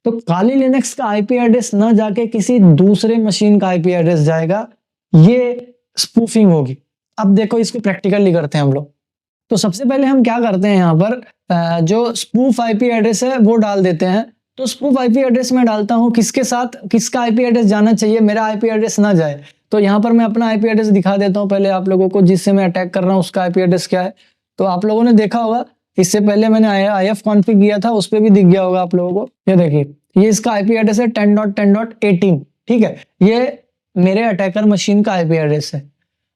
A: तो काली लिनक्स का आईपी एड्रेस ना जाके किसी दूसरे मशीन का आईपी एड्रेस जाएगा, ये स्पूफिंग होगी। अब देखो इसको प्रैक्टिकली करते हैं हम लोग। तो सबसे पहले हम क्या करते हैं, यहाँ पर जो स्पूफ आईपी एड्रेस है वो डाल देते हैं। तो स्पूफ आईपी एड्रेस में डालता हूँ किसके साथ, किसका आईपी एड्रेस जाना चाहिए, मेरा आईपी एड्रेस ना जाए। तो यहाँ पर मैं अपना आईपी एड्रेस दिखा देता हूँ पहले आप लोगों को, जिससे मैं अटैक कर रहा हूँ उसका आईपी एड्रेस क्या है। तो आप लोगों ने देखा होगा, इससे पहले मैंने IF कॉन्फ़िग किया था, उस पर भी दिख गया होगा आप लोगों को। ये देखिए, ये इसका आईपी एड्रेस है 10.10.18, ठीक है, ये मेरे अटैकर मशीन का आईपी एड्रेस है।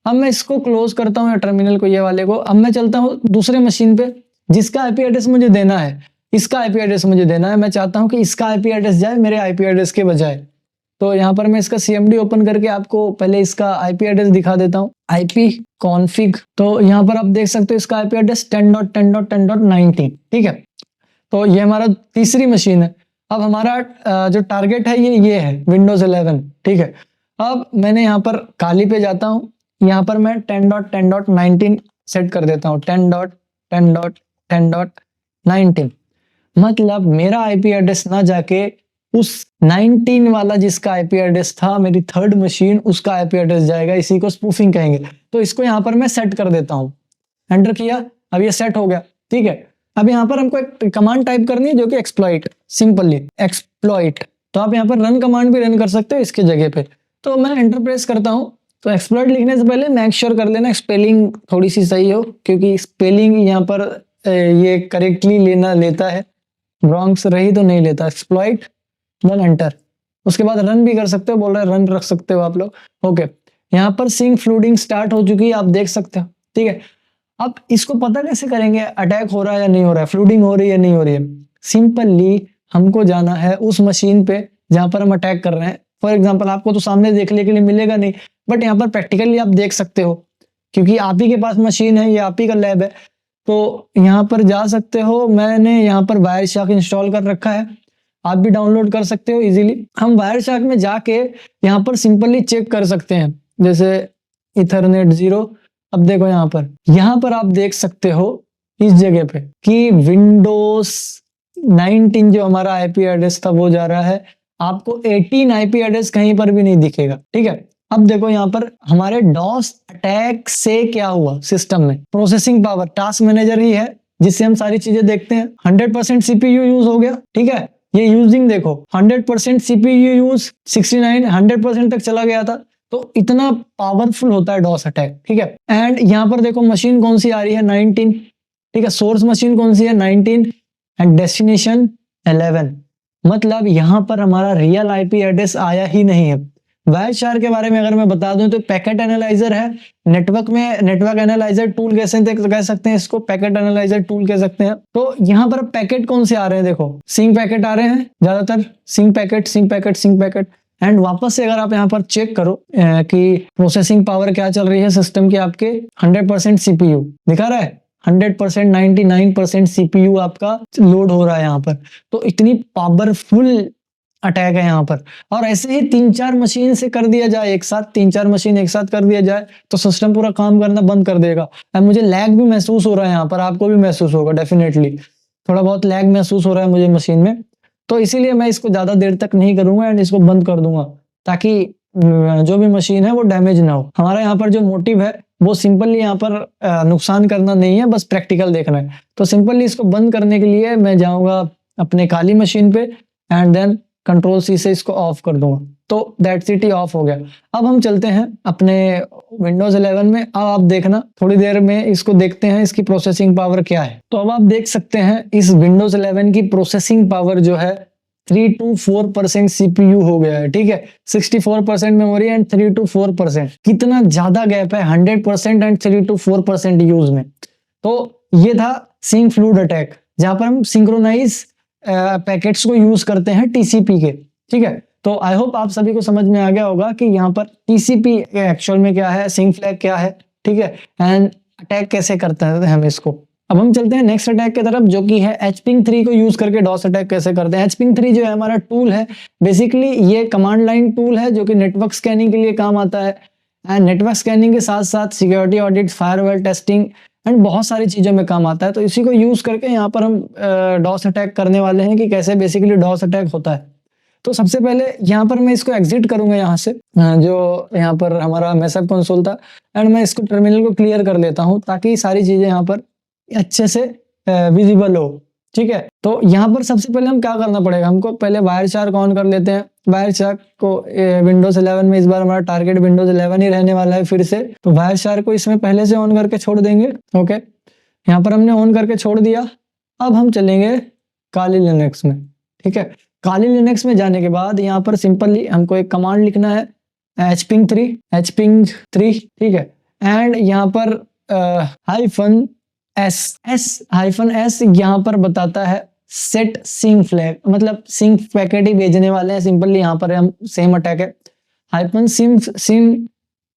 A: अब मैं इसको क्लोज करता हूँ टर्मिनल को, ये वाले को। अब मैं चलता हूँ दूसरे मशीन पे जिसका आईपी एड्रेस मुझे देना है, इसका आईपी एड्रेस मुझे देना है। मैं चाहता हूँ कि इसका आईपी एड्रेस जाए मेरे आईपी एड्रेस के बजाय। तो यहाँ पर मैं इसका CMD ओपन करके आपको पहले इसका आईपी एड्रेस दिखा देता हूँ, IP config। तो यहाँ पर आप देख सकते हो इसका आईपी एड्रेस 10.10.10.19, ठीक है। तो ये हमारा तीसरी मशीन है। अब हमारा जो टारगेट है ये है Windows 11, ठीक है। अब मैंने यहाँ पर काली पे जाता हूँ, यहाँ पर मैं 10.10.19 सेट कर देता हूँ, 10.10.10.19। मतलब मेरा आईपी एड्रेस ना जाके उस 19 वाला जिसका आईपी एड्रेस था मेरी थर्ड मशीन, उसका आईपी एड्रेस जाएगा। इसी को स्पूफिंग कहेंगे। तो इसको यहाँ पर मैं सेट कर देता हूँ, एंटर किया, अब ये सेट हो गया, ठीक है। अब यहाँ पर हमको एक कमांड टाइप करनी है जो कि एक्सप्लॉइट, सिंपली एक्सप्लॉइट। तो आप यहाँ पर रन कमांड भी रन कर सकते हो इसके जगह पे। तो मैं एंटर प्रेस करता हूँ। तो एक्सप्लॉइट लिखने से पहले मेक श्योर कर लेना स्पेलिंग थोड़ी सी सही हो, क्योंकि स्पेलिंग यहाँ पर ये करेक्टली लेता है, रॉन्ग्स रही तो नहीं लेता। Exploit, then enter. उसके बाद रन भी कर सकते हो, बोल रहे रन रख सकते हो आप लोग, ओके। यहाँ पर सिंक फ्लूडिंग स्टार्ट हो चुकी है, आप देख सकते हो, ठीक है। अब इसको पता कैसे करेंगे अटैक हो रहा है या नहीं हो रहा है, फ्लूडिंग हो रही है या नहीं हो रही है। सिंपली हमको जाना है उस मशीन पे जहां पर हम अटैक कर रहे हैं। फॉर एग्जांपल आपको तो सामने देखने के लिए मिलेगा नहीं, बट यहाँ पर प्रैक्टिकली आप देख सकते हो, क्योंकि आप ही के पास मशीन है, ये आप ही का लैब है। तो यहाँ पर जा सकते हो, मैंने यहाँ पर वायरशार्क इंस्टॉल कर रखा है, आप भी डाउनलोड कर सकते हो इजीली। हम वायरशार्क में जाके यहाँ पर सिंपली चेक कर सकते हैं, जैसे इथरनेट 0। अब देखो यहाँ पर आप देख सकते हो इस जगह पे कि विंडोज 19 जो हमारा आईपी एड्रेस था वो जा रहा है, आपको 18 आईपी एड्रेस कहीं पर भी नहीं दिखेगा, ठीक है। अब देखो यहाँ पर हमारे डॉस अटैक से क्या हुआ, सिस्टम में प्रोसेसिंग पावर, टास्क मैनेजर ही है जिससे हम सारी चीजें देखते हैं। 100% CPU यूज हो गया, ठीक है। ये यूजिंग देखो 100% CPU यूज 69 100% तक चला गया था। तो इतना पावरफुल होता है डॉस अटैक, ठीक है। एंड यहाँ पर देखो मशीन कौन सी आ रही है, 19, ठीक है। सोर्स मशीन कौन सी है, 19, एंड डेस्टिनेशन 11। मतलब यहाँ पर हमारा रियल आईपी एड्रेस आया ही नहीं है। वायरशार्क के बारे में अगर मैं बता दूं तो पैकेट एनालाइजर है, नेटवर्क में नेटवर्क एनालाइजर टूल कह सकते हैं इसको, पैकेट एनालाइजर टूल कह सकते हैं। तो यहाँ पर पैकेट कौन से आ रहे हैं, देखो सिंक पैकेट आ रहे हैं ज्यादातर, सिंक पैकेट। एंड वापस से अगर आप यहाँ पर चेक करो कि प्रोसेसिंग पावर क्या चल रही है सिस्टम की, आपके 100% CPU दिखा रहा है, 100% 99% CPU आपका लोड हो रहा है यहाँ पर। तो इतनी पावरफुल अटैक है यहाँ पर। और ऐसे ही 3-4 मशीन से कर दिया जाए एक साथ, 3-4 मशीन एक साथ कर दिया जाए तो सिस्टम पूरा काम करना बंद कर देगा। अब मुझे लैग भी महसूस हो रहा है यहाँ पर, आपको भी महसूस होगा डेफिनेटली। थोड़ा बहुत लैग महसूस हो रहा है मुझे मशीन में, तो इसीलिए मैं इसको ज़्यादा देर तक नहीं करूँगा एंड इसको बंद कर दूंगा, ताकि जो भी मशीन है वो डैमेज ना हो। हमारा यहाँ पर जो मोटिव है वो सिंपली यहाँ पर नुकसान करना नहीं है, बस प्रैक्टिकल देखना है। तो सिंपली इसको बंद करने के लिए मैं जाऊँगा अपने काली मशीन पे एंड देन कंट्रोल सी से इसको ऑफ कर दूंगा, तो दैट्स इट, ही ऑफ हो गया। अब हम चलते हैं अपने विंडोज 11 में। अब आप देखना, थोड़ी देर में इसको देखते हैं इसकी प्रोसेसिंग पावर क्या है। तो अब आप देख सकते हैं इस विंडोज 11 की प्रोसेसिंग पावर जो है 3 to 4% CPU हो गया है, ठीक है। 64% मेमोरी एंड 3 to 4%, कितना ज्यादा गैप है 100% एंड 3 to 4% यूज में। तो ये था सिंक फ्लूड अटैक, जहां पर हम सिंक्रोनाइज पैकेट्स को यूज करते हैं टीसीपी के, ठीक है। तो आई होप आप सभी को समझ में आ गया होगा कि यहाँ पर टीसीपी एक्चुअल में क्या है, सिंक फ्लैग क्या है, ठीक है, एंड अटैक कैसे करते हैं हम इसको। अब हम चलते हैं नेक्स्ट अटैक की तरफ, जो कि है एचपिंग 3 को यूज करके डॉस अटैक कैसे करते हैं। एचपिंग 3 जो है हमारा टूल है, बेसिकली ये कमांड लाइन टूल है जो कि नेटवर्क स्कैनिंग के लिए काम आता है एंड नेटवर्क स्कैनिंग के साथ साथ security audit, firewall testing and बहुत सारी चीजों में काम आता है। तो इसी को यूज करके यहाँ पर हम डॉस अटैक करने वाले हैं कि कैसे बेसिकली डॉस अटैक होता है। तो सबसे पहले यहाँ पर मैं इसको एग्जिट करूंगा यहाँ से, जो यहाँ पर हमारा मैसेज कंसोल था, एंड मैं इसको टर्मिनल को क्लियर कर लेता हूँ ताकि सारी चीजें यहाँ पर अच्छे से विजिबल हो, ठीक है। तो यहाँ पर सबसे पहले हम क्या करना पड़ेगा, हमको पहले वायर चार्क ऑन कर लेते हैं। वायर चार्क को विंडोज 11 में इस बार हमारा टारगेट विंडोज 11 ही रहने वाला है फिर से, तो वायर चार्क को इसमें पहले से ऑन करके छोड़ देंगे। ओके, यहाँ पर हमने ऑन करके छोड़ दिया। अब हम चलेंगे काली लिनक्स में, ठीक है। काली लिनक्स में जाने के बाद यहाँ पर सिंपली हमको एक कमांड लिखना है hping 3, ठीक है, एंड यहाँ पर -s यहाँ पर बताता है सेट सिंक फ्लैग, मतलब सिंक पैकेट ही भेजने वाले हैं। सिंपली यहाँ पर हम सेम अटैक है -सिम,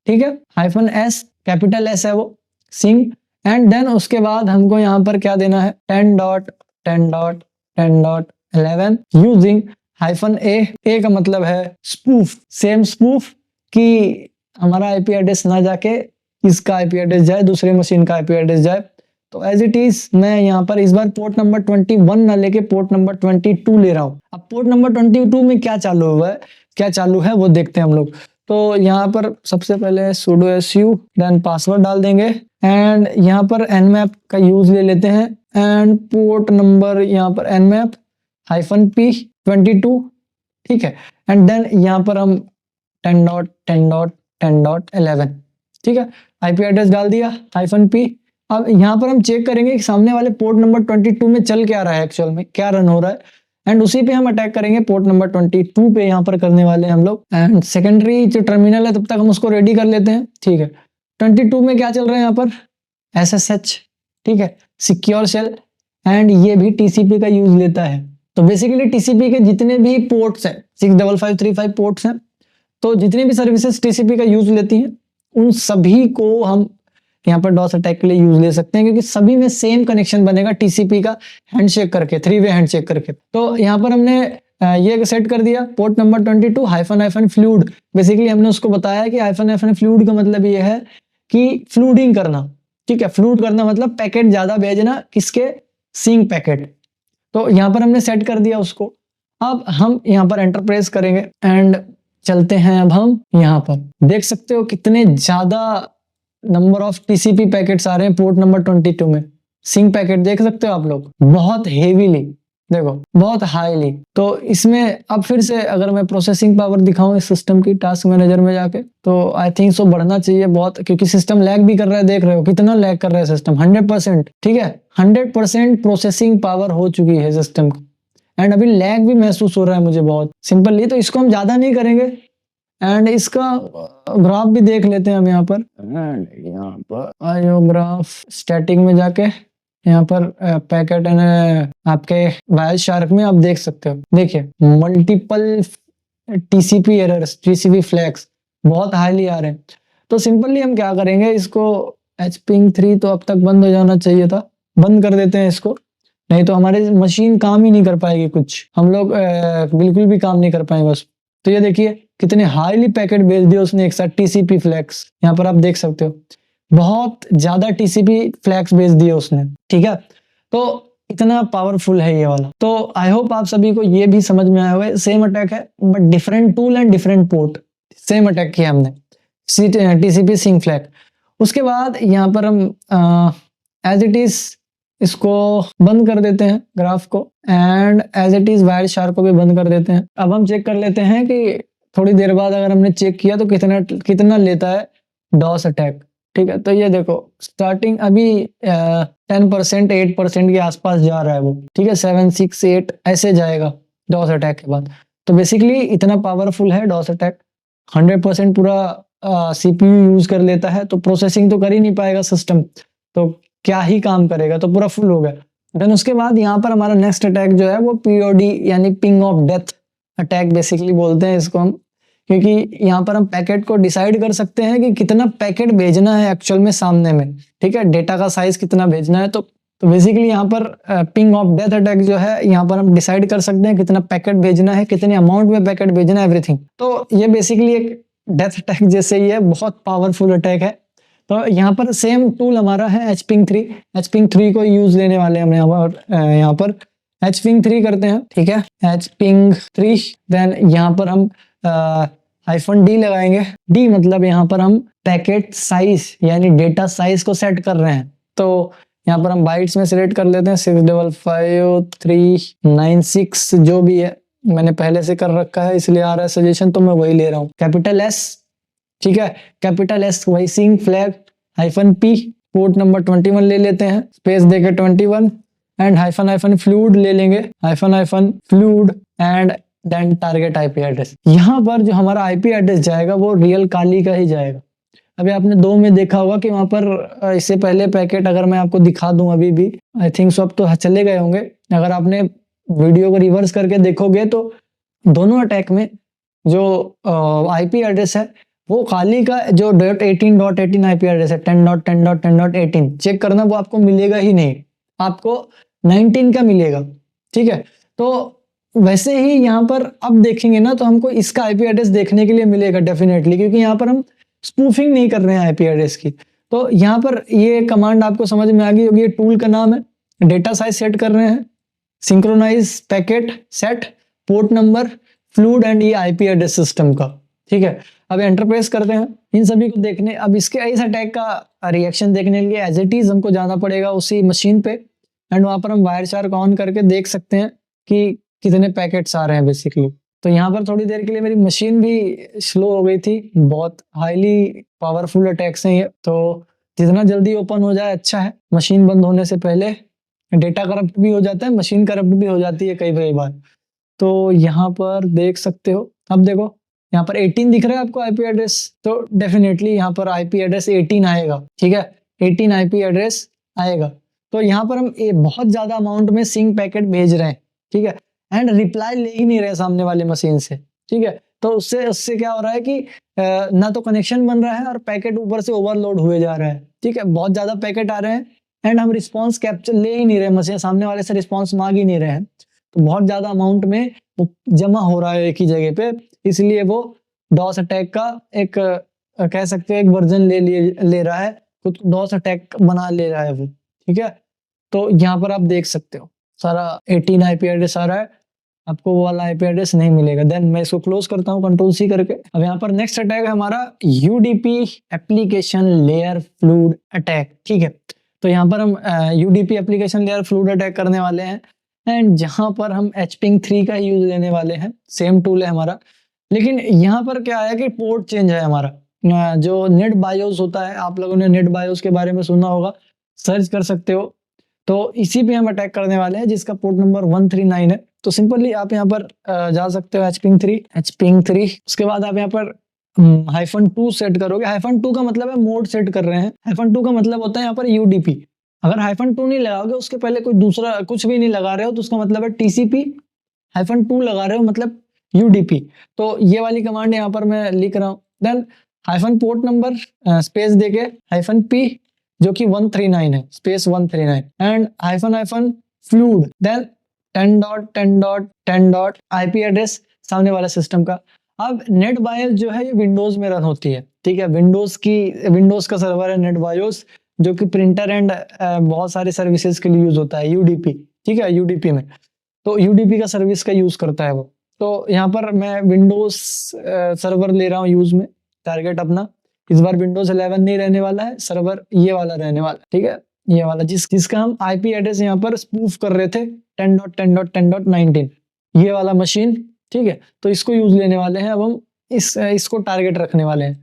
A: ठीक है, -s कैपिटल S है वो सिंक, एंड देन उसके बाद हमको यहाँ पर क्या देना है 10.10.10.11 यूजिंग -a का मतलब है स्पूफ, सेम स्पूफ कि हमारा आईपी एड्रेस ना जाके इसका आईपी एड्रेस जाए, दूसरे मशीन का आईपी एड्रेस जाए। तो एज इट इज मैं यहाँ पर इस बार पोर्ट नंबर 21 ना लेके पोर्ट नंबर 22 ले रहा हूँ। अब पोर्ट नंबर 22 में क्या चालू है वो देखते हैं हम लोग। तो यहाँ पर सबसे पहले sudo su देन पासवर्ड डाल देंगे एंड यहाँ पर nmap का यूज ले लेते हैं एंड पोर्ट नंबर यहाँ पर nmap -p22, ठीक है, एंड देन यहाँ पर हम 10.10.10.11, ठीक है, आईपी एड्रेस डाल दिया -p। अब यहाँ पर हम चेक करेंगे कि सामने वाले पोर्ट नंबर 22 में चल क्या रहा है, एक्चुअल में क्या रन हो रहा है, एंड उसी पे हम अटैक करेंगे। पोर्ट नंबर 22 पे यहाँ पर करने वाले हैं हम लोग, एंड सेकेंडरी जो टर्मिनल है तब तक हम उसको रेडी कर लेते हैं, ठीक है। 22 में क्या चल रहा है यहाँ पर SSH, ठीक है, सिक्योर शेल, एंड ये भी टीसीपी का यूज लेता है। तो बेसिकली टीसीपी के जितने भी पोर्ट्स हैं 65535 पोर्ट्स हैं, तो जितनी भी सर्विसेज टीसीपी का यूज लेती हैं उन सभी को हम यहाँ पर डॉस अटैक के लिए यूज ले सकते हैं, क्योंकि सभी में सेम कनेक्शन बनेगा टीसीपी का हैंडशेक करके, 3-वे हैंडशेक करके। तो यहाँ पर हमने ये सेट कर दिया पोर्ट नंबर 22 -फ्लूड। बेसिकली हमने उसको बताया कि -फ्लूड का मतलब ये है कि फ्लूडिंग करना, ठीक है, फ्लूड करना मतलब पैकेट ज्यादा भेजना, किसके, सिंक पैकेट। तो यहाँ पर हमने सेट कर दिया उसको। अब हम यहाँ पर एंटर प्रेस करेंगे एंड चलते हैं। अब हम यहाँ पर देख सकते हो कितने ज्यादा नंबर ऑफ टीसीपी पैकेट्स आ रहे हैं पोर्ट नंबर 22 में। सिंक पैकेट देख सकते हो आप लोग, बहुत हेवीली, देखो बहुत हाईली। तो इसमें अब फिर से अगर मैं प्रोसेसिंग पावर दिखाऊं इस सिस्टम की टास्क मैनेजर में जाके, तो आई थिंक सो बढ़ना चाहिए बहुत, क्योंकि सिस्टम लैग भी कर रहा है। देख रहे हो कितना लैग कर रहा है सिस्टम, 100%, ठीक है, 100% प्रोसेसिंग पावर हो चुकी है सिस्टम की, एंड अभी लैग भी महसूस हो रहा है मुझे बहुत सिंपली। तो इसको हम ज्यादा नहीं करेंगे एंड इसका ग्राफ भी देख लेते हैं हम यहाँ पर। एंड यहाँ पर आयो ग्राफ स्टैटिक में जाके यहाँ पर पैकेट आपके वायर शार्क में आप देख सकते हो, देखिए multiple TCP errors, TCP flags बहुत हाईली आ रहे हैं। तो सिंपली हम क्या करेंगे, इसको hping 3 तो अब तक बंद हो जाना चाहिए था, बंद कर देते हैं इसको, नहीं तो हमारी मशीन काम ही नहीं कर पाएगी, कुछ हम लोग बिल्कुल भी काम नहीं कर पाएंगे बस। तो ये देखिए कितने हाईली पैकेट भेज दिए उसने एक साथ, टीसीपी फ्लैग्स यहाँ पर आप देख सकते हो, बहुत ज्यादा टीसीपी फ्लैग्स भेज दिए उसने, ठीक है। तो इतना पावरफुल है ये वाला। तो आई होप आप सभी को ये भी समझ में आया होगा। सेम अटैक है but different tool and different port. Same attack किया हमने TCP सिंक फ्लैग। उसके बाद यहाँ पर हम एज इट इज इसको बंद कर देते हैं ग्राफ को, and as it is Wireshark को भी बंद कर देते हैं। अब हम चेक कर लेते हैं कि थोड़ी देर बाद अगर हमने चेक किया तो कितना लेता है डॉस अटैक। ठीक है, तो ये देखो स्टार्टिंग अभी 10% 8% के आसपास जा रहा है वो। ठीक है, 7 6 8 ऐसे जाएगा डॉस अटैक के बाद। तो बेसिकली इतना पावरफुल है डॉस अटैक। 100% पूरा CPU यूज कर लेता है, तो प्रोसेसिंग तो कर ही नहीं पाएगा सिस्टम, तो क्या ही काम करेगा, तो पूरा फुल हो गया। देन उसके बाद यहाँ पर हमारा नेक्स्ट अटैक जो है वो POD यानी ping of death attack basically बोलते हैं इसको हम, क्योंकि यहाँ पर हम पैकेट को डिसाइड कर सकते हैं कि कितना पैकेट भेजना है एक्चुअल में सामने में। ठीक है, डेटा का साइज कितना भेजना है, तो बेसिकली यहाँ पर पिंग ऑफ डेथ अटैक जो है यहाँ पर हम डिसाइड कर सकते हैं कितना पैकेट भेजना है, कितने अमाउंट में पैकेट भेजना है, एवरीथिंग। तो ये बेसिकली एक डेथ अटैक जैसे ही है, बहुत पावरफुल अटैक है। तो यहाँ पर सेम टूल हमारा है HPing3। HPing3 को यूज लेने वाले हम यहाँ पर HPing3 करते हैं। ठीक है, HPing3। देन यहाँ पर हम -D लगाएंगे। D मतलब यहाँ पर हम पैकेट साइज यानी डेटा साइज को सेट कर रहे हैं। तो यहाँ पर हम बाइट्स में सिलेक्ट कर लेते हैं 655396 जो भी है, मैंने पहले से कर रखा है इसलिए आ रहा है सजेशन, तो मैं वही ले रहा हूँ। कैपिटल S, ठीक है, कैपिटल S वही sync flag -P port number 21 ले लेते हैं, स्पेस देके 21 एंड हाइफन फ्लूड ले लेंगे, hyphen flood and then target IP address. यहाँ पर जो हमारा IP एड्रेस जाएगा वो रियल काली का ही जाएगा। अभी आपने 2 में देखा होगा कि वहां पर इससे पहले पैकेट अगर मैं आपको दिखा दूं अभी भी, आई थिंक सो अब तो चले गए होंगे। अगर आपने वीडियो को रिवर्स करके देखोगे तो दोनों अटैक में जो IP एड्रेस है वो खाली का जो .18.18 IP एड्रेस है 10.10.10.18 चेक करना, वो आपको मिलेगा ही नहीं, आपको 19 का मिलेगा। ठीक है, तो वैसे ही यहाँ पर अब देखेंगे ना तो हमको इसका IP एड्रेस देखने के लिए मिलेगा डेफिनेटली, क्योंकि यहाँ पर हम स्पूफिंग नहीं कर रहे हैं IP एड्रेस की। तो यहाँ पर ये कमांड आपको समझ में आ गई होगी, ये टूल का नाम है। डेटा साइज सेट कर रहे हैं, synchronize packet set port number flood and ये IP एड्रेस सिस्टम का। ठीक है, अब एंटर प्रेस करते हैं इन सभी को देखने। अब इसके इस अटैक का रिएक्शन देखने के लिए एज इट इज हमको जाना पड़ेगा उसी मशीन पे, एंड वहां पर हम वायर शार्क ऑन करके देख सकते हैं कि कितने पैकेट्स आ रहे हैं बेसिकली। तो यहाँ पर थोड़ी देर के लिए मेरी मशीन भी स्लो हो गई थी, बहुत हाईली पावरफुल अटैक्स हैं ये, तो जितना जल्दी ओपन हो जाए अच्छा है। मशीन बंद होने से पहले डेटा करप्ट भी हो जाता है, मशीन करप्ट भी हो जाती है कई बार। तो यहाँ पर देख सकते हो, अब देखो यहाँ पर 18 दिख रहा है आपको IP एड्रेस, तो डेफिनेटली यहाँ पर IP एड्रेस 18 आएगा। ठीक है, 18 IP एड्रेस आएगा। तो यहाँ पर हम बहुत ज्यादा अमाउंट में सिंक पैकेट भेज रहे हैं। ठीक है, एंड रिप्लाई ले ही नहीं रहे सामने वाले मशीन से। ठीक है, तो उससे क्या हो रहा है कि ना तो कनेक्शन बन रहा है और पैकेट ऊपर से ओवरलोड हुए जा रहा है। ठीक है, बहुत ज्यादा पैकेट आ रहे हैं एंड हम रिस्पांस कैप्चर ले ही नहीं रहे, मशीन सामने वाले से रिस्पांस मांग ही नहीं रहे हैं। तो बहुत ज्यादा अमाउंट में वो जमा हो रहा है एक ही जगह पे, इसलिए वो डॉस अटैक का एक कह सकते हैं एक वर्जन ले रहा है, खुद डॉस अटैक बना ले रहा है वो। ठीक है, तो यहाँ पर आप देख सकते हो सारा 18 IP एड्रेस आ रहा है, आपको वो वाला IP एड्रेस नहीं मिलेगा। देन मैं इसको क्लोज करता हूँ Ctrl+C करके। अब यहाँ पर नेक्स्ट अटैक है हमारा UDP application layer flood attack. ठीक है, तो यहाँ पर हम UDP application layer flood attack करने वाले हैं, एंड जहां पर हम HPing3 का यूज लेने वाले हैं। सेम टूल है हमारा, लेकिन यहाँ पर क्या है कि पोर्ट चेंज है हमारा। जो नेट बायोस होता है, आप लोगों ने नेट बायोस के बारे में सुना होगा, सर्च कर सकते हो। तो इसी पे हम अटैक करने वाले हैं जिसका पोर्ट नंबर 139 है। तो सिंपली आप यहाँ पर जा सकते हो HPing3। उसके बाद आप यहाँ पर -2 सेट करोगे। -2 का मतलब है मोड सेट कर रहे हैं। -2 का मतलब होता है यहाँ पर UDP। अगर -2 नहीं लगाओगे, उसके पहले कोई दूसरा कुछ भी नहीं लगा रहे हो, तो उसका मतलब है TCP -2 लगा रहे हो मतलब UDP। तो ये वाली कमांड यहाँ पर मैं लिख रहा हूँ। देन पोर्ट नंबर स्पेस देके -P जो कि 139 है, space 139 and -flood then 10.10.10. IP address सामने वाला सिस्टम का। अब नेट बायोस जो है ये विंडोज में रन होती है। ठीक है, विंडोज का सर्वर है नेट बायोस, जो कि प्रिंटर एंड बहुत सारे सर्विसेज के लिए यूज होता है UDP। ठीक है, यूडीपी में। तो यूडीपी का सर्विस का यूज करता है वो। तो यहाँ पर मैं विंडोज सर्वर ले रहा हूँ यूज में, टारगेट अपना इस बार विंडोज 11 नहीं रहने वाला है, सर्वर ये वाला रहने वाला है, ठीक है, ये वाला जिसका हम आईपी एड्रेस यहाँ पर स्पूफ कर रहे थे 10.10.10.19, ये वाला मशीन, ठीक है। तो इसको यूज लेने वाले हैं, अब हम इसको टारगेट रखने वाले हैं।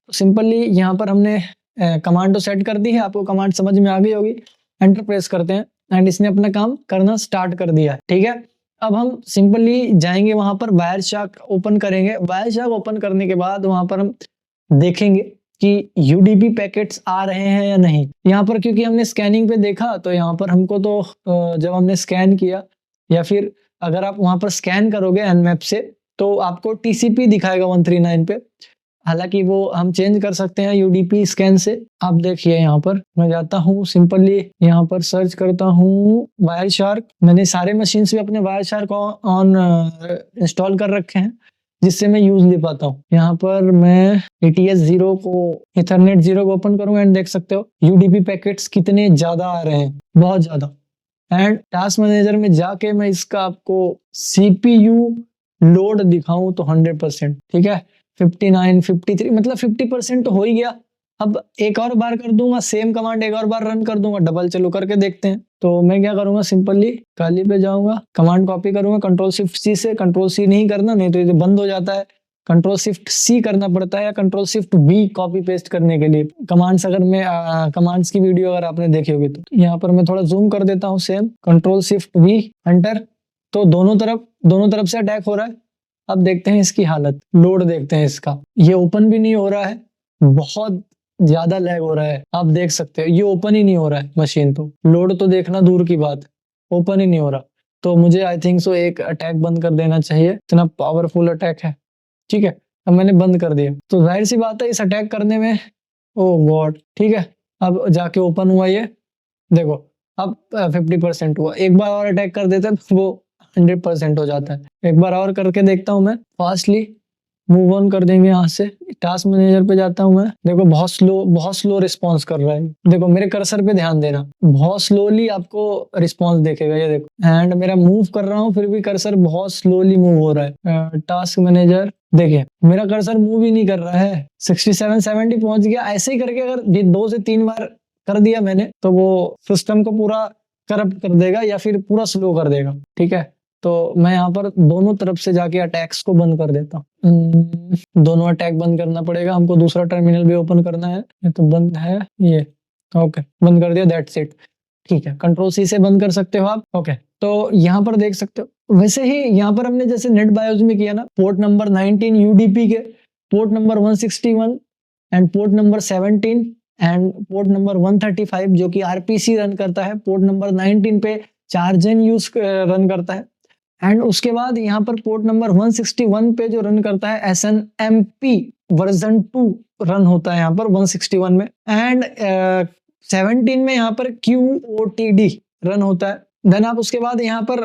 A: तो सिंपली यहाँ पर हमने कमांड तो सेट कर दी है, आपको कमांड समझ में आ गई होगी। एंटर प्रेस करते हैं एंड इसने अपना काम करना स्टार्ट कर दिया है, ठीक है। अब हम सिंपली जाएंगे वहां पर, वायरशार्क ओपन करेंगे। वायरशार्क ओपन करने के बाद वहां पर हम देखेंगे कि यूडीपी पैकेट्स आ रहे हैं या नहीं। यहाँ पर क्योंकि हमने स्कैनिंग पे देखा, तो यहाँ पर हमको तो जब हमने स्कैन किया, या फिर अगर आप वहां पर स्कैन करोगे एनमैप से, तो आपको टीसीपी दिखाएगा 139 पे। हालांकि वो हम चेंज कर सकते हैं यूडीपी स्कैन से। आप देखिए यहाँ पर मैं जाता हूँ, सिंपली यहाँ पर सर्च करता हूँ वायरशार्क। मैंने सारे मशीन पे अपने वायरशार्क ऑन इंस्टॉल कर रखे हैं, जिससे मैं यूज ले पाता हूँ। यहाँ पर मैं ATS 0 को, इथरनेट 0 को ओपन करूंगा एंड देख सकते हो यूडीपी पैकेट्स कितने ज्यादा आ रहे हैं, बहुत ज्यादा। एंड टास्क मैनेजर में जाके मैं इसका आपको CPU लोड दिखाऊं तो 100%, ठीक है, 59, 53, मतलब 50% तो हो ही गया। अब एक और बार कर दूंगा सेम कमांड, एक और बार रन कर दूंगा, डबल चलो करके देखते हैं। तो मैं क्या करूंगा, सिंपली काली पे जाऊंगा, कमांड कॉपी करूंगा Ctrl+Shift+C से। Ctrl+C नहीं करना, नहीं तो ये बंद हो जाता है। Ctrl+Shift+C करना पड़ता है, या Ctrl+Shift+V कॉपी पेस्ट करने के लिए कमांड्स। अगर मैं कमांड्स की वीडियो अगर आपने देखी होगी तो यहाँ पर मैं थोड़ा जूम कर देता हूँ, सेम Ctrl+Shift+V एंटर। तो दोनों तरफ से अटैक हो रहा है। अब देखते हैं इसकी हालत, लोड देखते हैं इसका। ये ओपन भी नहीं हो रहा है, बहुत ज्यादा लैग हो रहा है। आप देख सकते हो ये ओपन ही नहीं हो रहा है मशीन, तो लोड तो देखना दूर की बात है, ओपन ही नहीं हो रहा। तो मुझे आई थिंक सो एक अटैक बंद कर देना चाहिए, इतना पावरफुल अटैक है, ठीक है। अब मैंने बंद कर दिया, तो जाहिर सी बात है इस अटैक करने में, ओ गॉड, ठीक है। अब जाके ओपन हुआ ये, देखो अब 50% हुआ। एक बार और अटैक कर देते तो वो 100% हो जाता है। एक बार और करके देखता हूं मैं, फास्टली मूव ऑन कर देंगे यहाँ से। टास्क मैनेजर पे जाता हूं मैं, देखो बहुत स्लो रिस्पॉन्स कर रहा है। देखो मेरे कर्सर पे ध्यान देना, बहुत स्लोली आपको रिस्पॉन्स देखेगा, ये देखो। एंड मेरा मूव कर रहा हूँ, फिर भी कर्सर बहुत स्लोली मूव हो रहा है। टास्क मैनेजर देखिए, मेरा कर्सर मूव ही नहीं कर रहा है, 67-70 पहुंच गया। ऐसे ही करके अगर 2 से 3 बार कर दिया मैंने, तो वो सिस्टम को पूरा करप्ट कर देगा या फिर पूरा स्लो कर देगा, ठीक है। तो मैं यहाँ पर दोनों तरफ से जाके अटैक्स को बंद कर देता हूँ। दोनों अटैक बंद करना पड़ेगा हमको, दूसरा टर्मिनल भी ओपन करना है। ये तो बंद है, ये ओके, बंद कर दिया, दैट्स इट, ठीक है। Ctrl+C से बंद कर सकते हो आप, ओके। तो यहाँ पर देख सकते हो, वैसे ही यहाँ पर हमने जैसे नेट बायोस में किया ना, पोर्ट नंबर 19 यूडीपी के, port number 161 and port number 17 and port number 135 जो कि आरपीसी रन करता है। पोर्ट नंबर 19 पे 4 जेन यूज रन करता है। एंड उसके बाद यहाँ पर पोर्ट नंबर 161 पे जो रन करता है SNMP वर्जन 2 रन होता है यहाँ पर 161 में। एंड 17 में यहाँ पर QOTD रन होता है। देन आप उसके बाद यहाँ पर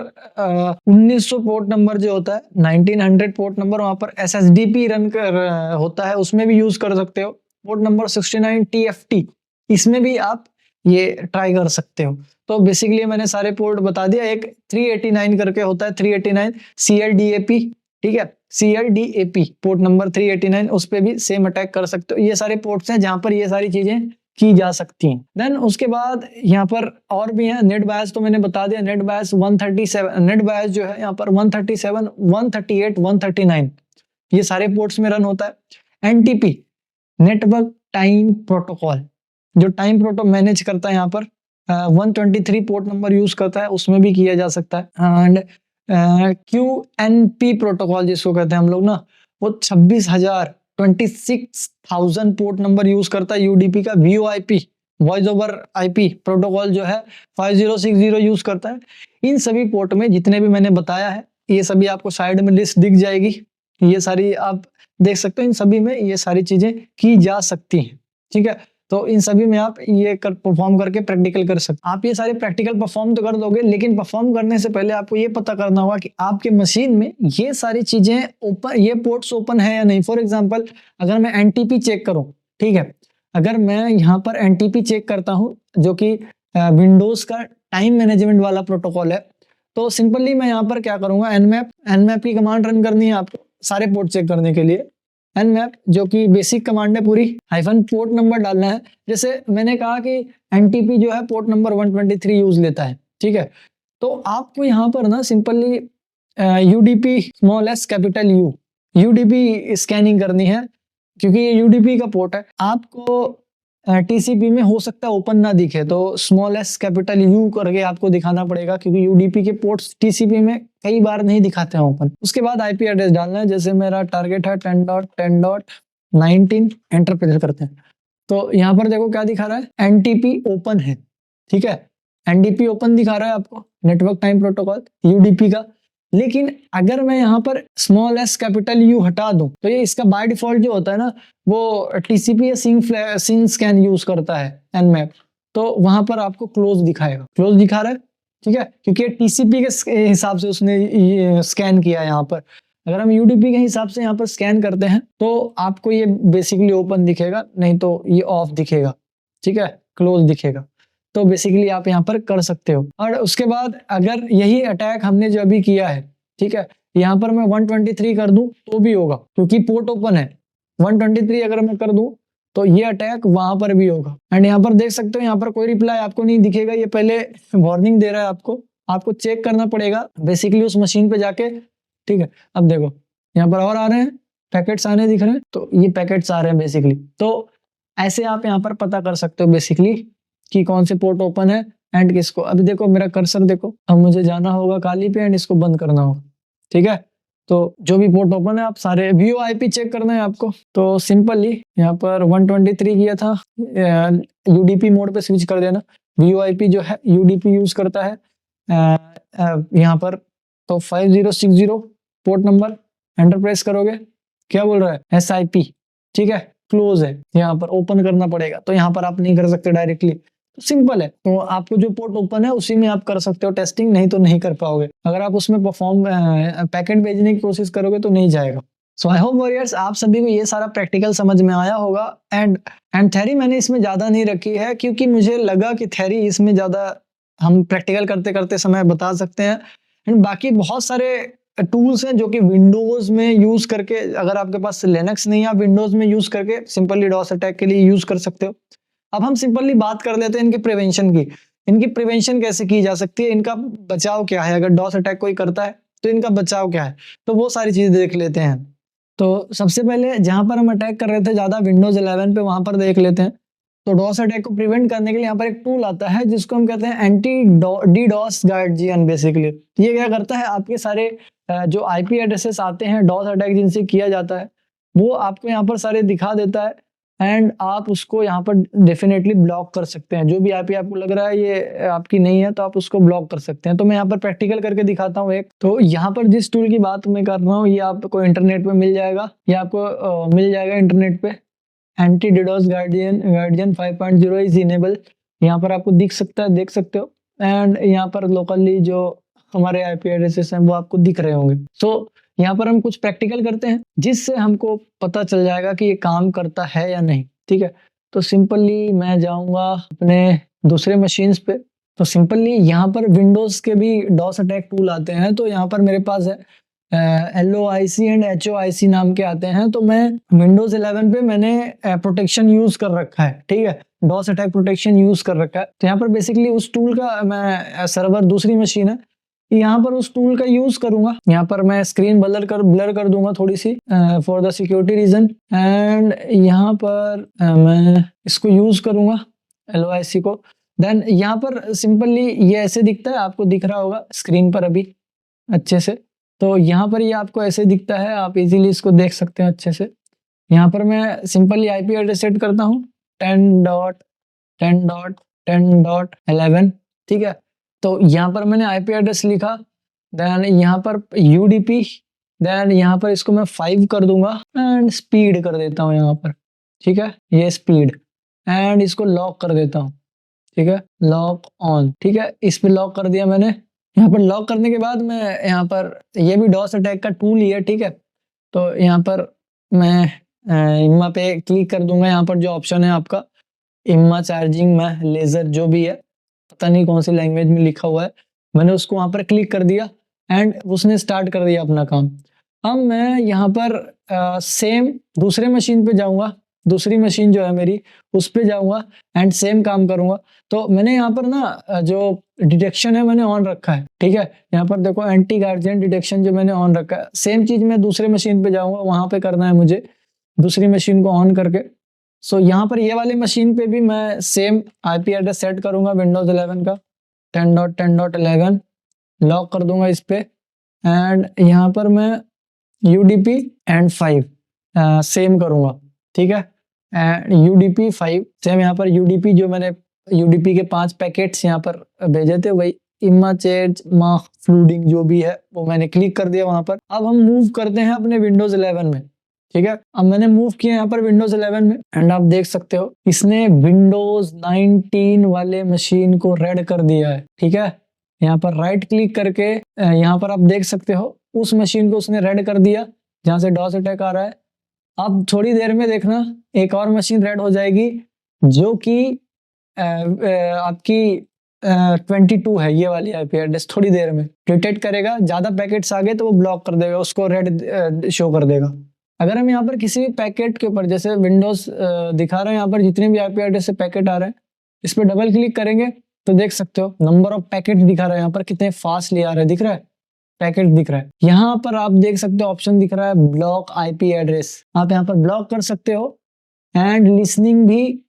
A: 1900 पोर्ट नंबर जो होता है, 1900 पोर्ट नंबर, वहां पर SSDP रन कर होता है, उसमें भी यूज कर सकते हो। पोर्ट नंबर 69 TFT, इसमें भी आप ये ट्राई कर सकते हो। तो बेसिकली मैंने सारे पोर्ट बता दिया। एक 389 करके होता है, 389 CLDAP, ठीक है, CLDAP पोर्ट नंबर 389, उस पे भी सेम अटैक कर सकते हो। ये सारे पोर्ट्स हैं जहां पर ये सारी चीजें की जा सकती हैं। देन उसके बाद यहाँ पर और भी है। नेट बायस तो मैंने बता दिया, नेट बायस 137, नेट बायस जो है यहाँ पर 137, 138, 139 ये सारे पोर्ट्स में रन होता है। NTP नेटवर्क टाइम प्रोटोकॉल, जो टाइम प्रोटो मैनेज करता है यहाँ पर 123 पोर्ट नंबर यूज करता है, उसमें भी किया जा सकता है। एंड QNP प्रोटोकॉल जिसको कहते हैं हम लोग ना, वो 26,000 पोर्ट नंबर यूज करता है। UDP का VoIP voice over IP protocol जो है 5060 यूज करता है। इन सभी पोर्ट में जितने भी मैंने बताया है, ये सभी आपको साइड में लिस्ट दिख जाएगी, ये सारी आप देख सकते हो। इन सभी में ये सारी चीजें की जा सकती हैं, ठीक है। तो इन सभी में आप ये परफॉर्म करके प्रैक्टिकल कर सकते। आप ये सारे प्रैक्टिकल परफॉर्म तो कर दोगे, लेकिन परफॉर्म करने से पहले आपको ये पता करना होगा कि आपके मशीन में ये सारी चीजें ओपन, ये पोर्ट्स ओपन है या नहीं। फॉर एग्जांपल अगर मैं NTP चेक करूं, ठीक है, अगर मैं यहाँ पर NTP चेक करता हूं, जो कि विंडोज का टाइम मैनेजमेंट वाला प्रोटोकॉल है। तो सिंपली मैं यहाँ पर क्या करूंगा, nmap की कमांड रन करनी है आपको सारे पोर्ट चेक करने के लिए। nmap जो कि बेसिक कमांड है पूरी, हाइफन पोर्ट नंबर डालना है। जैसे मैंने कहा कि NTP जो है पोर्ट नंबर 123 यूज लेता है, ठीक है। तो आपको यहाँ पर ना simply UDP small S capital U UDP scanning करनी है, क्योंकि ये UDP का पोर्ट है। आपको TCP में हो सकता है ओपन ना दिखे, तो स्मॉल एस कैपिटल U करके आपको दिखाना पड़ेगा, क्योंकि UDP के पोर्ट्स TCP में कई बार नहीं दिखाते हैं ओपन। उसके बाद IP एड्रेस डालना है, जैसे मेरा टारगेट है 10.10.19, एंटर प्रेस करते हैं। तो यहाँ पर देखो क्या दिखा रहा है, NTP ओपन है, ठीक है। NDP ओपन दिखा रहा है आपको, नेटवर्क टाइम प्रोटोकॉल UDP का। लेकिन अगर मैं यहाँ पर स्मॉल एस कैपिटल U हटा दूं, तो ये इसका बाय डिफॉल्ट जो होता है ना, वो TCP या सिंग स्कैन यूज करता है nmap, तो वहां पर आपको क्लोज दिखाएगा, क्लोज दिखा रहा है, ठीक है, क्योंकि TCP के हिसाब से उसने स्कैन किया यहाँ पर। अगर हम UDP के हिसाब से यहाँ पर स्कैन करते हैं तो आपको ये बेसिकली ओपन दिखेगा, नहीं तो ये ऑफ दिखेगा, ठीक है, क्लोज दिखेगा। तो बेसिकली आप यहाँ पर कर सकते हो। और उसके बाद अगर यही अटैक हमने जो अभी किया है, ठीक है, यहाँ पर मैं 123 कर दूं तो भी होगा, क्योंकि पोर्ट ओपन है। 123 अगर मैं कर दूं तो ये अटैक वहां पर भी होगा। एंड यहाँ पर देख सकते हो, यहाँ पर कोई रिप्लाई आपको नहीं दिखेगा, ये पहले वार्निंग दे रहा है आपको चेक करना पड़ेगा बेसिकली उस मशीन पे जाके, ठीक है। अब देखो यहाँ पर और आ रहे हैं, पैकेट्स आने दिख रहे हैं, तो ये पैकेट्स आ रहे हैं बेसिकली। तो ऐसे आप यहाँ पर पता कर सकते हो बेसिकली कि कौन से पोर्ट ओपन है एंड किसको। अभी देखो मेरा कर्सर देखो, अब मुझे जाना होगा काली पे एंड इसको बंद करना होगा, ठीक है। तो जो भी पोर्ट ओपन है आप सारे VoIP चेक करना है आपको। तो सिंपली यहाँ पर 123 किया था, UDP मोड पे स्विच कर देना। VoIP जो है UDP यूज करता है यहाँ पर। तो 5060 पोर्ट नंबर, एंटर प्रेस करोगे, क्या बोल रहा है, SIP, ठीक है, क्लोज है, यहाँ पर ओपन करना पड़ेगा। तो यहाँ पर आप नहीं कर सकते डायरेक्टली, सिंपल है। तो आपको जो पोर्ट ओपन है उसी में आप कर सकते हो टेस्टिंग, नहीं तो नहीं कर पाओगे। अगर आप उसमें पैकेट भेजने की कोशिश करोगे तो नहीं जाएगा। सो आई होप वॉरियर्स आप सभी को ये सारा प्रैक्टिकल समझ में आया होगा। एंड थ्योरी मैंने इसमें ज्यादा नहीं रखी है, क्योंकि मुझे लगा कि थ्योरी इसमें ज्यादा हम प्रैक्टिकल करते करते समय बता सकते हैं। एंड बाकी बहुत सारे टूल्स हैं जो कि विंडोज में यूज करके, अगर आपके पास लिनक्स नहीं है, आप विंडोज में यूज करके सिंपली डॉस अटैक के लिए यूज कर सकते हो। अब हम सिंपली बात कर लेते हैं इनके प्रिवेंशन की। इनकी प्रिवेंशन कैसे की जा सकती है, इनका बचाव क्या है, अगर डॉस अटैक कोई करता है तो इनका बचाव क्या है, तो वो सारी चीजें देख लेते हैं। तो सबसे पहले जहां पर हम अटैक कर रहे थे ज्यादा विंडोज 11 पे, वहां पर देख लेते हैं। तो डॉस अटैक को प्रिवेंट करने के लिए यहाँ पर एक टूल आता है जिसको हम कहते हैं एंटी DDoS गार्डियन। बेसिकली ये क्या करता है, आपके सारे जो IP एड्रेसेस आते हैं डॉस अटैक जिनसे किया जाता है, वो आपको यहाँ पर सारे दिखा देता है। एंड आप उसको यहाँ पर डेफिनेटली ब्लॉक कर सकते हैं। जो भी IP आपको लग रहा है ये आपकी नहीं है, तो आप उसको ब्लॉक कर सकते हैं। तो मैं यहाँ पर प्रैक्टिकल करके दिखाता हूँ एक। तो यहाँ पर जिस टूल की बात मैं कर रहा हूँ, ये आपको इंटरनेट पे मिल जाएगा, ये आपको मिल जाएगा इंटरनेट पे। Anti DDoS guardian 5.0 is enable, यहाँ पर आपको दिख सकता है, देख सकते हो। एंड यहाँ पर लोकली जो हमारे IP एड्रेसेस हैं वो आपको दिख रहे होंगे। सो यहाँ पर हम कुछ प्रैक्टिकल करते हैं जिससे हमको पता चल जाएगा कि ये काम करता है या नहीं, ठीक है। तो सिंपली मैं जाऊंगा अपने दूसरे मशीन्स पे। तो सिंपली यहाँ पर विंडोज के भी डॉस अटैक टूल आते हैं। तो यहाँ पर मेरे पास है LOIC एंड HOIC नाम के आते हैं। तो मैं विंडोज 11 पे मैंने प्रोटेक्शन यूज कर रखा है, ठीक है, डॉस अटैक प्रोटेक्शन यूज कर रखा है। तो यहाँ पर बेसिकली उस टूल का मैं सर्वर दूसरी मशीन है, यहाँ पर उस टूल का यूज करूंगा। यहाँ पर मैं स्क्रीन ब्लर कर दूंगा थोड़ी सी for the security reason. And यहाँ पर मैं इसको यूज करूंगा LOIC को। देन यहाँ पर सिंपली ये ऐसे दिखता है, आपको दिख रहा होगा स्क्रीन पर अभी अच्छे से। तो यहाँ पर ये आपको ऐसे दिखता है, आप इजीली इसको देख सकते हैं अच्छे से। यहाँ पर मैं सिंपली IP एड्रेस सेट करता हूँ 10.10.10.11, ठीक है। तो यहाँ पर मैंने IP एड्रेस लिखा, देन यहाँ पर UDP, देन यहाँ पर इसको मैं 5 कर दूंगा एंड स्पीड कर देता हूँ यहाँ पर, ठीक है, ये स्पीड। एंड इसको लॉक कर देता हूँ, ठीक है, लॉक ऑन, ठीक है, इस पे लॉक कर दिया मैंने। यहाँ पर लॉक करने के बाद मैं यहाँ पर, ये भी डॉस अटैक का टूल ही है, ठीक है। तो यहाँ पर मैं इम्मा पे क्लिक कर दूंगा। यहाँ पर जो ऑप्शन है आपका इम्मा चार्जिंग में लेजर जो भी है, पता नहीं कौन सी लैंग्वेज में लिखा हुआ है। मैंने उसको वहाँ पर क्लिक कर दिया एंड उसने स्टार्ट कर दिया अपना काम। अब मैं यहाँ पर सेम दूसरे मशीन पे जाऊँगा, दूसरी मशीन जो है मेरी उस पे जाऊँगा एंड सेम काम करूँगा। तो मैंने यहाँ पर ना जो डिटेक्शन है मैंने ऑन रखा है, ठीक है। यहाँ पर देखो एंटी गार्जियन डिटेक्शन जो मैंने ऑन रखा है। सेम चीज़ मैं दूसरे मशीन पे जाऊँगा, वहाँ पे करना है मुझे दूसरी मशीन को ऑन करके। सो यहाँ पर ये वाली मशीन पे भी मैं सेम IP एड्रेस सेट करूँगा विंडोज़ 11 का 10.10.11 लॉक कर दूंगा इस पे एंड यहाँ पर मैं UDP एंड 5 सेम करूँगा, ठीक है। एंड UDP 5 सेम यहाँ पर UDP जो मैंने UDP के 5 पैकेट्स यहाँ पर भेजे थे वही इमेज मार्क फ्लूडिंग जो भी है वो मैंने क्लिक कर दिया वहाँ पर। अब हम मूव करते हैं अपने विंडोज 11 में, ठीक है। अब मैंने मूव किया यहाँ पर विंडोज 11 में एंड आप देख सकते हो इसने विंडोज 19 वाले मशीन को रेड कर दिया है, ठीक है। यहाँ पर राइट क्लिक करके यहाँ पर आप देख सकते हो उस मशीन को उसने रेड कर दिया जहाँ से डॉस अटैक आ रहा है। अब थोड़ी देर में देखना एक और मशीन रेड हो जाएगी जो कि आपकी 22 है, ये वाली IP एड्रेस। थोड़ी देर में डिटेक्ट करेगा, ज्यादा पैकेट्स आ गए तो वो ब्लॉक कर देगा, उसको रेड शो कर देगा। अगर हम यहाँ पर किसी भी पैकेट के ऊपर जैसे विंडोज दिखा रहे हैं यहाँ पर जितने भी IP एड्रेस से पैकेट आ रहे हैं इस पर डबल क्लिक करेंगे तो देख सकते हो नंबर ऑफ पैकेट दिखा रहा है यहाँ पर, कितने फास्टली आ रहे हैं, दिख रहा है पैकेट दिख रहा है। यहाँ पर आप देख सकते हो ऑप्शन दिख रहा है ब्लॉक IP एड्रेस, आप यहाँ पर ब्लॉक कर सकते हो एंड लिसनिंग भी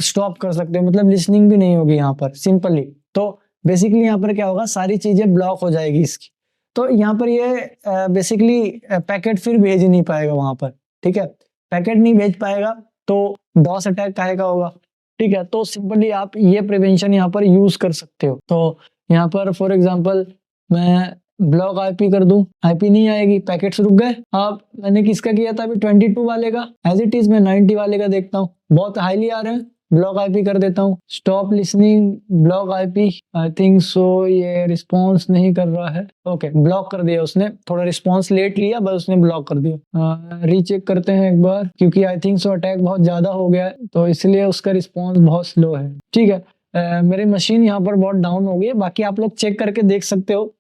A: स्टॉप कर सकते हो, मतलब लिसनिंग भी नहीं होगी यहाँ पर सिंपली। तो बेसिकली यहाँ पर क्या होगा सारी चीजें ब्लॉक हो जाएगी इसकी। तो यहाँ पर ये बेसिकली पैकेट फिर भेज ही नहीं पाएगा वहां पर, ठीक है। पैकेट नहीं भेज पाएगा तो डॉस अटैक काहे का होगा, ठीक है। तो सिंपली आप ये प्रिवेंशन यहाँ पर यूज कर सकते हो। तो यहाँ पर फॉर एग्जांपल मैं ब्लॉक IP कर दूं, IP नहीं आएगी, पैकेट्स रुक गए। अब मैंने किसका किया था अभी 22 वाले का, एज इट इज मैं 90 वाले का देखता हूँ, बहुत हाईली आ रहे हैं, ब्लॉक IP कर देता हूँ। स्टॉप लिसनिंग ब्लॉक IP, आई थिंक सो ये रिस्पॉन्स नहीं कर रहा है, ओके ब्लॉक कर दिया उसने, थोड़ा रिस्पॉन्स लेट लिया बस उसने ब्लॉक कर दिया। रीचेक करते हैं एक बार क्योंकि आई थिंक सो अटैक बहुत ज्यादा हो गया है तो इसलिए उसका रिस्पॉन्स बहुत स्लो है, ठीक है। मेरी मशीन यहाँ पर बहुत डाउन हो गई है, बाकी आप लोग चेक करके देख सकते हो।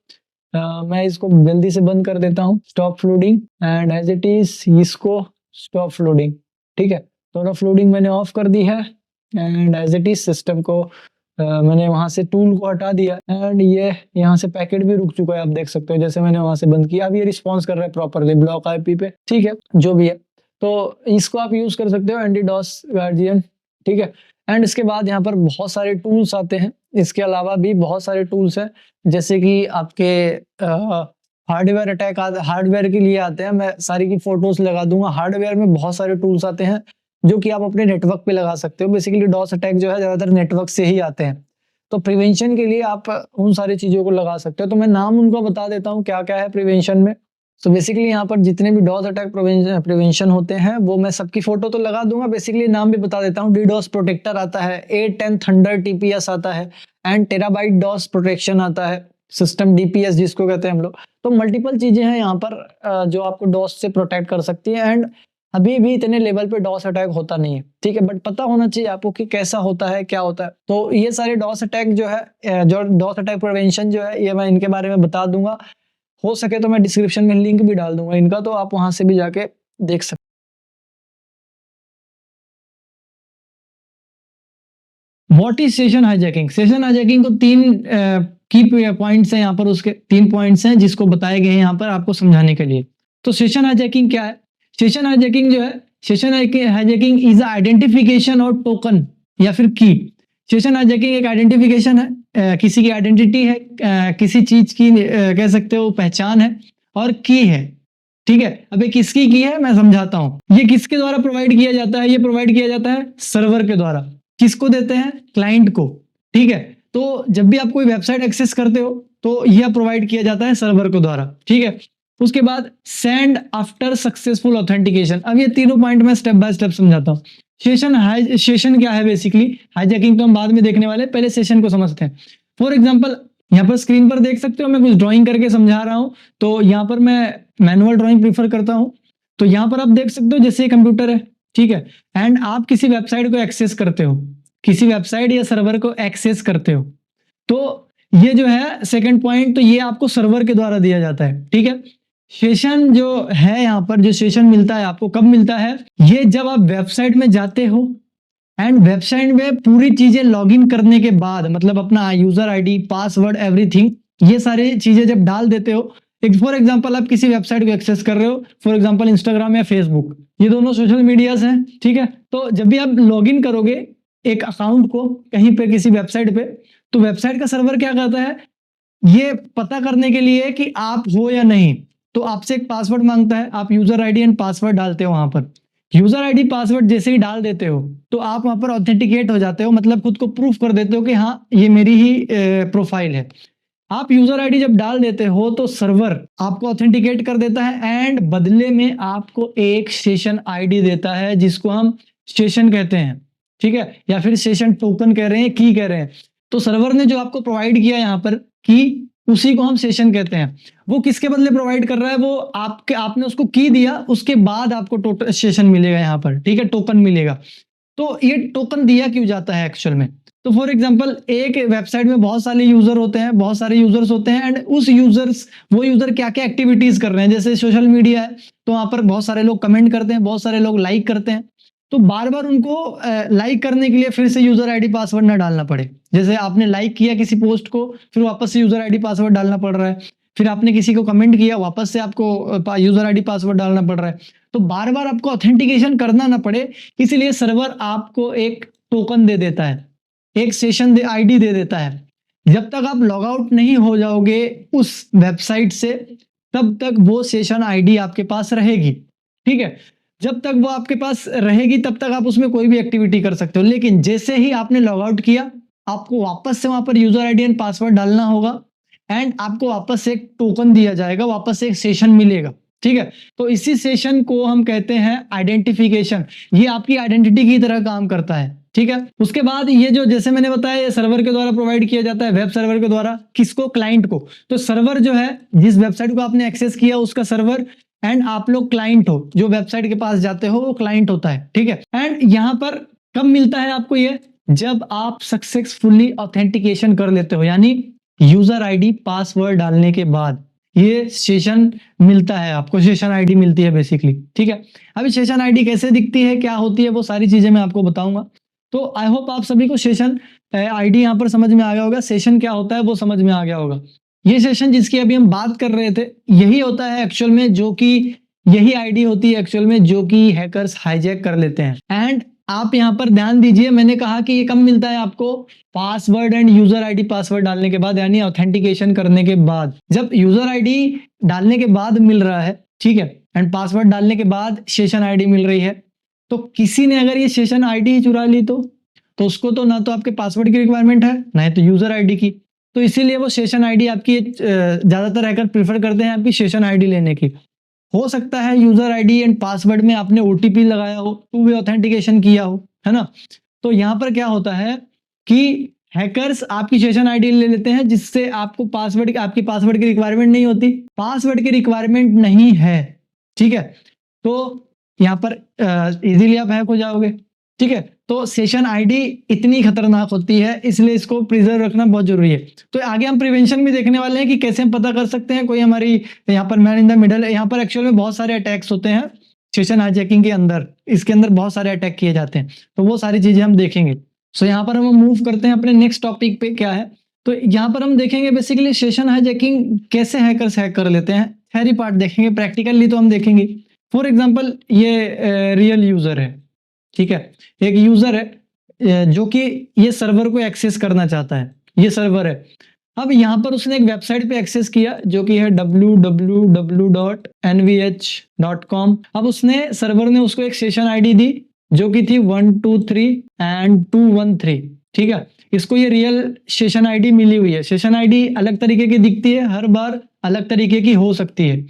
A: मैं इसको जल्दी से बंद कर देता हूँ, stop flooding and as it is इसको स्टॉप फ्लूडिंग, ठीक है। दोनों फ्लूडिंग मैंने ऑफ कर दी है and as it is system को मैंने वहां से टूल को हटा दिया एंड ये यहाँ से पैकेट भी रुक चुका है, आप देख सकते हो जैसे मैंने वहां से बंद किया। अब ये रिस्पॉन्स कर रहा है प्रॉपरली ब्लॉक IP पे, ठीक है, जो भी है। तो इसको आप यूज कर सकते हो एंटी डॉस गार्जियन, ठीक है। एंड इसके बाद यहाँ पर बहुत सारे टूल्स आते हैं, इसके अलावा भी बहुत सारे टूल्स हैं जैसे कि आपके हार्डवेयर अटैक हार्डवेयर के लिए आते हैं, मैं सारी की फोटोज लगा दूंगा। हार्डवेयर में बहुत सारे टूल्स आते हैं जो कि आप अपने नेटवर्क पे लगा सकते हो। बेसिकली डॉस अटैक जो है ज्यादातर नेटवर्क से ही आते हैं, तो प्रिवेंशन के लिए आप उन सारी चीजों को लगा सकते हो। तो मैं नाम उनको बता देता हूँ क्या क्या है प्रिवेंशन में। तो बेसिकली यहाँ पर जितने भी डॉस अटैक प्रिवेंशन होते हैं वो मैं सबकी फोटो तो लगा दूंगा, बेसिकली नाम भी बता देता हूँ। DDoS प्रोटेक्टर आता है, 810 थंडर TPS आता है एंड टेराबाइट डॉस प्रोटेक्शन आता है, सिस्टम DPS जिसको कहते हैं हम लोग। तो मल्टीपल चीजें हैं यहाँ पर जो आपको डॉस से प्रोटेक्ट कर सकती है एंड अभी भी इतने लेवल पे डॉस अटैक होता नहीं है, ठीक है, बट पता होना चाहिए आपको कि कैसा होता है क्या होता है। तो ये सारे डॉस अटैक जो है, जो डॉस अटैक प्रिवेंशन जो है, ये मैं इनके बारे में बता दूंगा। हो सके तो मैं डिस्क्रिप्शन में लिंक भी डाल दूंगा इनका, तो आप वहां से भी जाके देख सकते। What is session hijacking? Session hijacking को तीन की पॉइंट्स हैं यहाँ पर, उसके 3 पॉइंट्स हैं जिसको बताए गए हैं यहाँ पर आपको समझाने के लिए। तो सेशन हाईजैकिंग क्या है? सेशन हाईजैकिंग जो है, सेशन हाईजैकिंग इज आइडेंटिफिकेशन और टोकन या फिर की। सेशन हाईजैकिंग एक आइडेंटिफिकेशन है, किसी की आइडेंटिटी है, किसी चीज की कह सकते हो पहचान है, और की है, ठीक है। अब ये किसकी की है मैं समझाता हूं। ये किसके द्वारा प्रोवाइड किया जाता है? ये प्रोवाइड किया जाता है सर्वर के द्वारा। किसको देते हैं? क्लाइंट को, ठीक है। तो जब भी आप कोई वेबसाइट एक्सेस करते हो तो यह प्रोवाइड किया जाता है सर्वर के द्वारा, ठीक है। उसके बाद सेंड आफ्टर सक्सेसफुल ऑथेंटिकेशन। अब ये तीनों पॉइंट मैं स्टेप बाय स्टेप समझाता हूँ। सेशन क्या है? बेसिकली हाईजैकिंग तो हम बाद में देखने वाले, पहले सेशन को समझते हैं। फॉर एग्जांपल यहाँ पर स्क्रीन पर देख सकते हो मैं कुछ ड्राइंग करके समझा रहा हूँ, तो यहाँ पर मैं मैनुअल ड्राइंग प्रीफर करता हूँ। तो यहाँ पर आप देख सकते हो जैसे कंप्यूटर है, ठीक है, एंड आप किसी वेबसाइट को एक्सेस करते हो,
B: किसी वेबसाइट या सर्वर को एक्सेस करते हो, तो ये जो है सेकंड पॉइंट, तो ये आपको सर्वर के द्वारा दिया जाता है, ठीक है। सेशन जो है यहाँ पर, जो सेशन मिलता है आपको कब मिलता है, ये जब आप वेबसाइट में जाते हो एंड वेबसाइट में पूरी चीजें लॉगिन करने के बाद, मतलब अपना यूजर आईडी, पासवर्ड, एवरीथिंग, ये सारी चीजें जब डाल देते हो। एक फॉर एग्जांपल आप किसी वेबसाइट को एक्सेस कर रहे हो, फॉर एग्जांपल इंस्टाग्राम या फेसबुक, ये दोनों सोशल मीडियाज हैं, ठीक है। तो जब भी आप लॉगिन करोगे एक अकाउंट को कहीं पे किसी वेबसाइट पे, तो वेबसाइट का सर्वर क्या करता है, ये पता करने के लिए कि आप हो या नहीं, तो आपसे एक पासवर्ड मांगता है, आप यूजर आईडी एंड पासवर्ड डालते हो वहां पर। यूजर आईडी पासवर्ड जैसे ही डाल देते हो तो आप वहां पर ऑथेंटिकेट हो जाते हो, मतलब खुद को प्रूफ कर देते हो कि हाँ ये मेरी ही प्रोफाइल है। आप यूजर आईडी जब डाल देते हो तो सर्वर आपको ऑथेंटिकेट कर देता है एंड बदले में आपको एक सेशन आईडी देता है, जिसको हम सेशन कहते हैं, ठीक है, या फिर सेशन टोकन कह रहे हैं, की कह रहे हैं। तो सर्वर ने जो आपको प्रोवाइड किया यहाँ पर की, उसी को हम सेशन कहते हैं। वो किसके बदले प्रोवाइड कर रहा है, वो आपने उसको की दिया, उसके बाद आपको टोटल सेशन मिलेगा यहाँ पर, ठीक है, टोकन मिलेगा। तो ये टोकन दिया क्यों जाता है एक्चुअल में, तो फॉर एग्जांपल एक वेबसाइट में बहुत सारे यूजर होते हैं, बहुत सारे यूजर्स होते हैं एंड वो यूजर क्या क्या एक्टिविटीज कर रहे हैं, जैसे सोशल मीडिया है तो वहां पर बहुत सारे लोग कमेंट करते हैं, बहुत सारे लोग लाइक करते हैं, तो बार बार उनको लाइक करने के लिए फिर से यूजर आईडी पासवर्ड ना डालना पड़े। जैसे आपने लाइक किया किसी पोस्ट को, फिर वापस से यूजर आईडी पासवर्ड डालना पड़ रहा है, फिर आपने किसी को कमेंट किया, वापस से आपको यूजर आईडी पासवर्ड डालना पड़ रहा है, तो बार बार आपको ऑथेंटिकेशन करना ना पड़े, इसलिए सर्वर आपको एक टोकन दे देता है, एक सेशन आईडी दे देता है। जब तक आप लॉग आउट नहीं हो जाओगे उस वेबसाइट से, तब तक वो सेशन आईडी आपके पास रहेगी, ठीक है। जब तक वो आपके पास रहेगी तब तक आप उसमें कोई भी एक्टिविटी कर सकते हो, लेकिन जैसे ही आपने लॉग आउट किया, आपको वापस से वहां पर यूजर आईडी एंड पासवर्ड डालना होगा एंड आपको वापस से एक टोकन दिया जाएगा, वापस से एक सेशन मिलेगा, ठीक है। तो इसी सेशन को हम कहते हैं आइडेंटिफिकेशन, ये आपकी आइडेंटिटी की तरह काम करता है, ठीक है। उसके बाद ये जो जैसे मैंने बताया, ये सर्वर के द्वारा प्रोवाइड किया जाता है, वेब सर्वर के द्वारा, किसको, क्लाइंट को। तो सर्वर जो है, जिस वेबसाइट को आपने एक्सेस किया उसका सर्वर, एंड आप लोग क्लाइंट हो, जो वेबसाइट के पास जाते हो वो क्लाइंट होता है, ठीक है। एंड यहां पर कब मिलता है आपको ये, जब आप सक्सेसफुली ऑथेंटिकेशन कर लेते हो, यानी यूजर आईडी पासवर्ड डालने के बाद ये सेशन मिलता है आपको, सेशन आईडी मिलती है बेसिकली, ठीक है। अभी सेशन आईडी कैसे दिखती है, क्या होती है, वो सारी चीजें मैं आपको बताऊंगा। तो आई होप आप सभी को सेशन आईडी यहाँ पर समझ में आ गया होगा, सेशन क्या होता है वो समझ में आ गया होगा। ये सेशन जिसकी अभी हम बात कर रहे थे, यही होता है एक्चुअल में, जो कि यही आईडी होती है एक्चुअल में जो कि हैकर्स हाईजैक कर लेते हैं। एंड आप यहाँ पर ध्यान दीजिए, मैंने कहा कि ये कब मिलता है आपको, password and user ID password डालने के बाद, यानी ऑथेंटिकेशन करने के बाद। जब यूजर आईडी डालने के बाद मिल रहा है, ठीक है, एंड पासवर्ड डालने के बाद सेशन आईडी मिल रही है, तो किसी ने अगर ये सेशन आईडी ही चुरा ली तो उसको तो ना तो आपके पासवर्ड की रिक्वायरमेंट है, ना ही तो यूजर आईडी की। तो इसीलिए वो सेशन आईडी आपकी ज्यादातर हैकर प्रीफर करते हैं आपकी सेशन आईडी लेने की। हो सकता है यूजर आईडी एंड पासवर्ड में आपने ओटीपी लगाया हो, टू वे ऑथेंटिकेशन किया हो, है ना। तो यहाँ पर क्या होता है कि हैकर्स आपकी सेशन आईडी ले लेते हैं, जिससे आपको आपकी पासवर्ड की रिक्वायरमेंट नहीं होती, पासवर्ड की रिक्वायरमेंट नहीं है, ठीक है। तो यहाँ पर इजीली आप हैक हो जाओगे, ठीक है। तो सेशन आईडी इतनी खतरनाक होती है, इसलिए इसको प्रिजर्व रखना बहुत जरूरी है। तो आगे हम प्रिवेंशन भी देखने वाले हैं कि कैसे हम पता कर सकते हैं कोई हमारी यहाँ पर मैन इन द मिडल है। यहाँ पर एक्चुअल में बहुत सारे अटैक्स होते हैं सेशन हाईजैकिंग के अंदर, इसके अंदर बहुत सारे अटैक किए जाते हैं, तो वो सारी चीजें हम देखेंगे। सो यहाँ पर हम मूव करते हैं अपने नेक्स्ट टॉपिक पे, क्या है, तो यहाँ पर हम देखेंगे बेसिकली सेशन हाईजैकिंग कैसे हैकर्स हैक कर लेते हैं। थ्योरी पार्ट देखेंगे, प्रैक्टिकली तो हम देखेंगे। फॉर एग्जाम्पल ये रियल यूजर है, ठीक है, एक यूजर है जो कि ये सर्वर को एक्सेस करना चाहता है, ये सर्वर है। अब यहाँ पर उसने एक वेबसाइट पे एक्सेस किया जो कि है www.nvh.com। अब उसने सर्वर ने उसको एक सेशन आईडी दी जो कि थी 123 एंड 213, ठीक है। इसको ये रियल सेशन आईडी मिली हुई है। सेशन आईडी अलग तरीके की दिखती है, हर बार अलग तरीके की हो सकती है।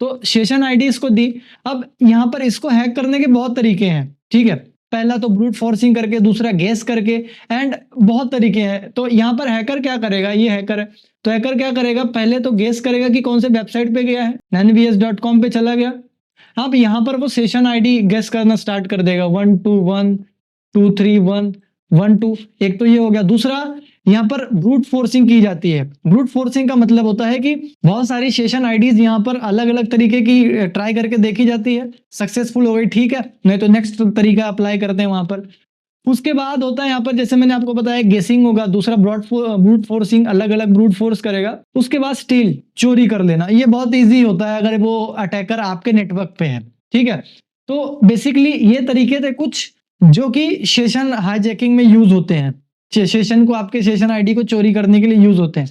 B: तो सेशन आईडी इसको दी। अब यहाँ पर इसको हैक करने के बहुत तरीके हैं, ठीक है। पहला तो ब्रूट फोर्सिंग करके, दूसरा गैस करके, एंड बहुत तरीके हैं। तो यहाँ पर हैकर क्या करेगा, ये हैकर है तो हैकर क्या करेगा, पहले तो गैस करेगा कि कौन से वेबसाइट पे गया है, nvh.com पे चला गया। अब यहाँ पर वो सेशन आईडी गैस करना स्टार्ट कर देगा, 121231
A: 1 2, एक तो ये हो गया। दूसरा, यहाँ पर ब्रूट फोर्सिंग की जाती है। ब्रूट फोर्सिंग का मतलब होता है कि बहुत सारी सेशन आईडीज यहाँ पर अलग अलग तरीके की ट्राई करके देखी जाती है, सक्सेसफुल हो गई ठीक है, नहीं तो नेक्स्ट तरीका अप्लाई करते हैं वहां पर। उसके बाद होता है यहाँ पर, जैसे मैंने आपको बताया, गेसिंग होगा। दूसरा ब्रूट फोर्सिंग, अलग अलग ब्रूट फोर्स करेगा। उसके बाद स्टील, चोरी कर लेना। ये बहुत ईजी होता है अगर वो अटैकर आपके नेटवर्क पे है, ठीक है। तो बेसिकली ये तरीके थे कुछ जो कि सेशन हाईजैकिंग में यूज होते हैं, सेशन को, आपके सेशन आईडी को चोरी करने के लिए यूज होते हैं।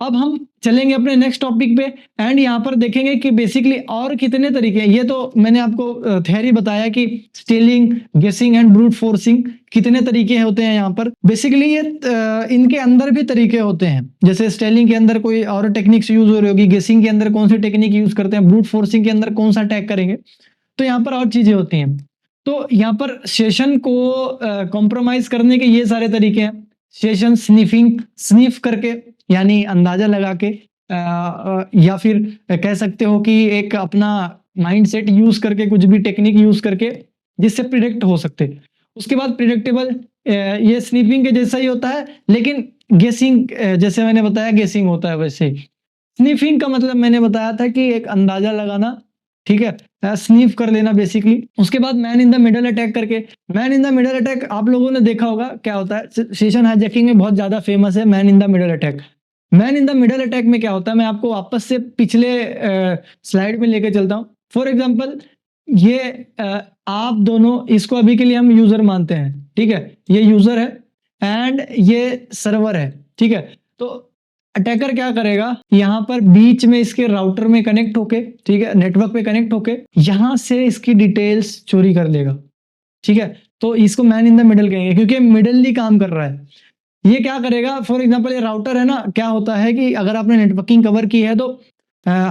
A: अब हम चलेंगे अपने नेक्स्ट टॉपिक पे एंड यहाँ पर देखेंगे कि बेसिकली और कितने तरीके हैं। ये तो मैंने आपको थ्योरी बताया कि स्टीलिंग, गेसिंग एंड ब्रूट फोर्सिंग कितने तरीके होते हैं यहाँ पर। बेसिकली ये इनके अंदर भी तरीके होते हैं, जैसे स्टीलिंग के अंदर कोई और टेक्निक्स यूज हो रही होगी, गेसिंग के अंदर कौन सी टेक्निक यूज करते हैं, ब्रूट फोर्सिंग के अंदर कौन सा अटैक करेंगे, तो यहाँ पर और चीजें होती हैं। तो यहाँ पर सेशन को कॉम्प्रोमाइज करने के ये सारे तरीके हैं। सेशन स्निफिंग, स्निफ करके यानी अंदाजा लगा के, या फिर कह सकते हो कि एक अपना माइंडसेट यूज करके, कुछ भी टेक्निक यूज करके जिससे प्रिडिक्ट हो सकते। उसके बाद प्रिडिक्टेबल, ये स्निफिंग के जैसा ही होता है, लेकिन गेसिंग जैसे मैंने बताया गेसिंग होता है वैसे। स्निफिंग का मतलब मैंने बताया था कि एक अंदाजा लगाना, ठीक है, स्नीफ कर लेना बेसिकली। उसके बाद man in the middle attack करके, man in the middle attack आप लोगों ने देखा होगा क्या होता है, सेशन हाईजैकिंग में बहुत ज्यादा फेमस है man in the middle attack. Man in the middle attack में क्या होता है, मैं आपको वापस से पिछले स्लाइड में लेके चलता हूँ। फॉर एग्जाम्पल, ये आप दोनों, इसको अभी के लिए हम यूजर मानते हैं, ठीक है, ये यूजर है एंड ये सर्वर है, ठीक है। तो अटैकर क्या करेगा, यहाँ पर बीच में इसके राउटर में कनेक्ट होके, ठीक है, नेटवर्क पे कनेक्ट होके यहां से इसकी डिटेल्स चोरी कर लेगा, ठीक है। तो इसको मैन इन द मिडल कहेंगे क्योंकि मिडल काम कर रहा है। ये क्या करेगा, फॉर एग्जांपल ये राउटर है ना, क्या होता है कि अगर आपने नेटवर्किंग कवर की है तो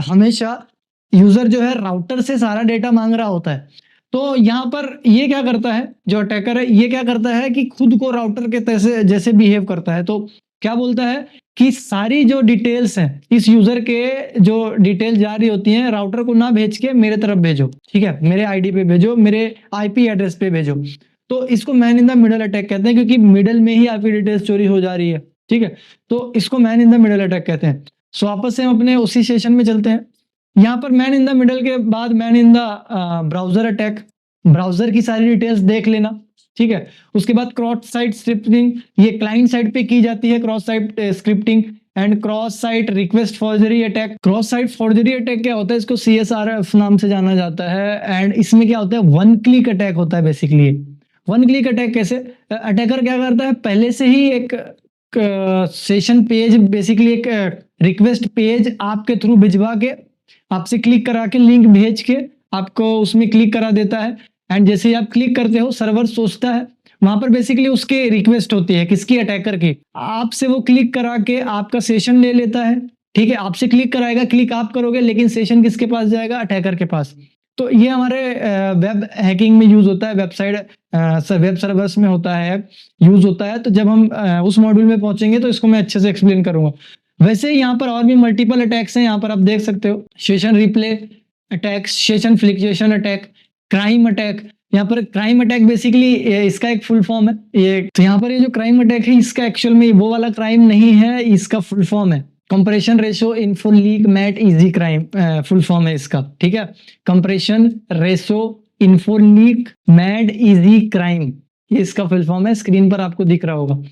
A: हमेशा यूजर जो है राउटर से सारा डेटा मांग रहा होता है। तो यहाँ पर ये क्या करता है, जो अटैकर है ये क्या करता है कि खुद को राउटर के जैसे बिहेव करता है। तो क्या बोलता है कि सारी जो डिटेल्स हैं इस यूजर के, जो डिटेल जा रही होती हैं, राउटर को ना भेज के मेरे तरफ भेजो, ठीक है, मेरे आईडी पे भेजो, मेरे आईपी एड्रेस पे भेजो। तो इसको man in the middle attack कहते हैं क्योंकि मिडल में ही आपकी डिटेल्स चोरी हो जा रही है, ठीक है। तो इसको man in the middle attack कहते हैं। सो वापस से हम अपने उसी सेशन में चलते हैं। यहाँ पर मैन इन द मिडल के बाद man in the browser attack, browser की सारी डिटेल्स देख लेना, ठीक है। उसके बाद क्रॉस साइट स्क्रिप्टिंग, ये क्लाइंट साइड पे की जाती है cross site scripting and cross site request forgery attack. Cross site forgery attack क्या होता है, इसको CSRF नाम से जाना जाता है एंड इसमें क्या होता है, वन क्लिक अटैक होता है बेसिकली। वन क्लिक अटैक कैसे, अटैकर क्या करता है, पहले से ही एक सेशन पेज, बेसिकली एक रिक्वेस्ट पेज आपके थ्रू भिजवा के, आपसे क्लिक करा के, लिंक भेज के आपको उसमें क्लिक करा देता है एंड जैसे ही आप क्लिक करते हो सर्वर सोचता है, वहां पर बेसिकली उसके रिक्वेस्ट होती है किसकी, अटैकर की, आपसे वो क्लिक करा के आपका सेशन ले लेता है, ठीक है। आपसे क्लिक कराएगा, क्लिक आप करोगे, लेकिन सेशन किसके पास जाएगा, अटैकर के पास। तो ये हमारे वेब हैकिंग में यूज होता है, वेब सर्वर्स में होता है, यूज होता है। तो जब हम उस मॉड्यूल में पहुंचेंगे तो इसको मैं अच्छे से एक्सप्लेन करूंगा। वैसे यहाँ पर और भी मल्टीपल अटैक्स हैं, यहाँ पर आप देख सकते हो, session replay attack, session fluctuation attack, crime attack. यहाँ पर क्राइम अटैक बेसिकली इसका एक फुल फॉर्म है ये। तो यहाँ पर ये जो क्राइम अटैक है, इसका एक्चुअल में वो वाला क्राइम नहीं है, इसका फुल फॉर्म है compression ratio info leak made easy crime, full form है इसका, ठीक है। Compression ratio info leak made easy crime, ये इसका फुल फॉर्म है, स्क्रीन पर आपको दिख रहा होगा।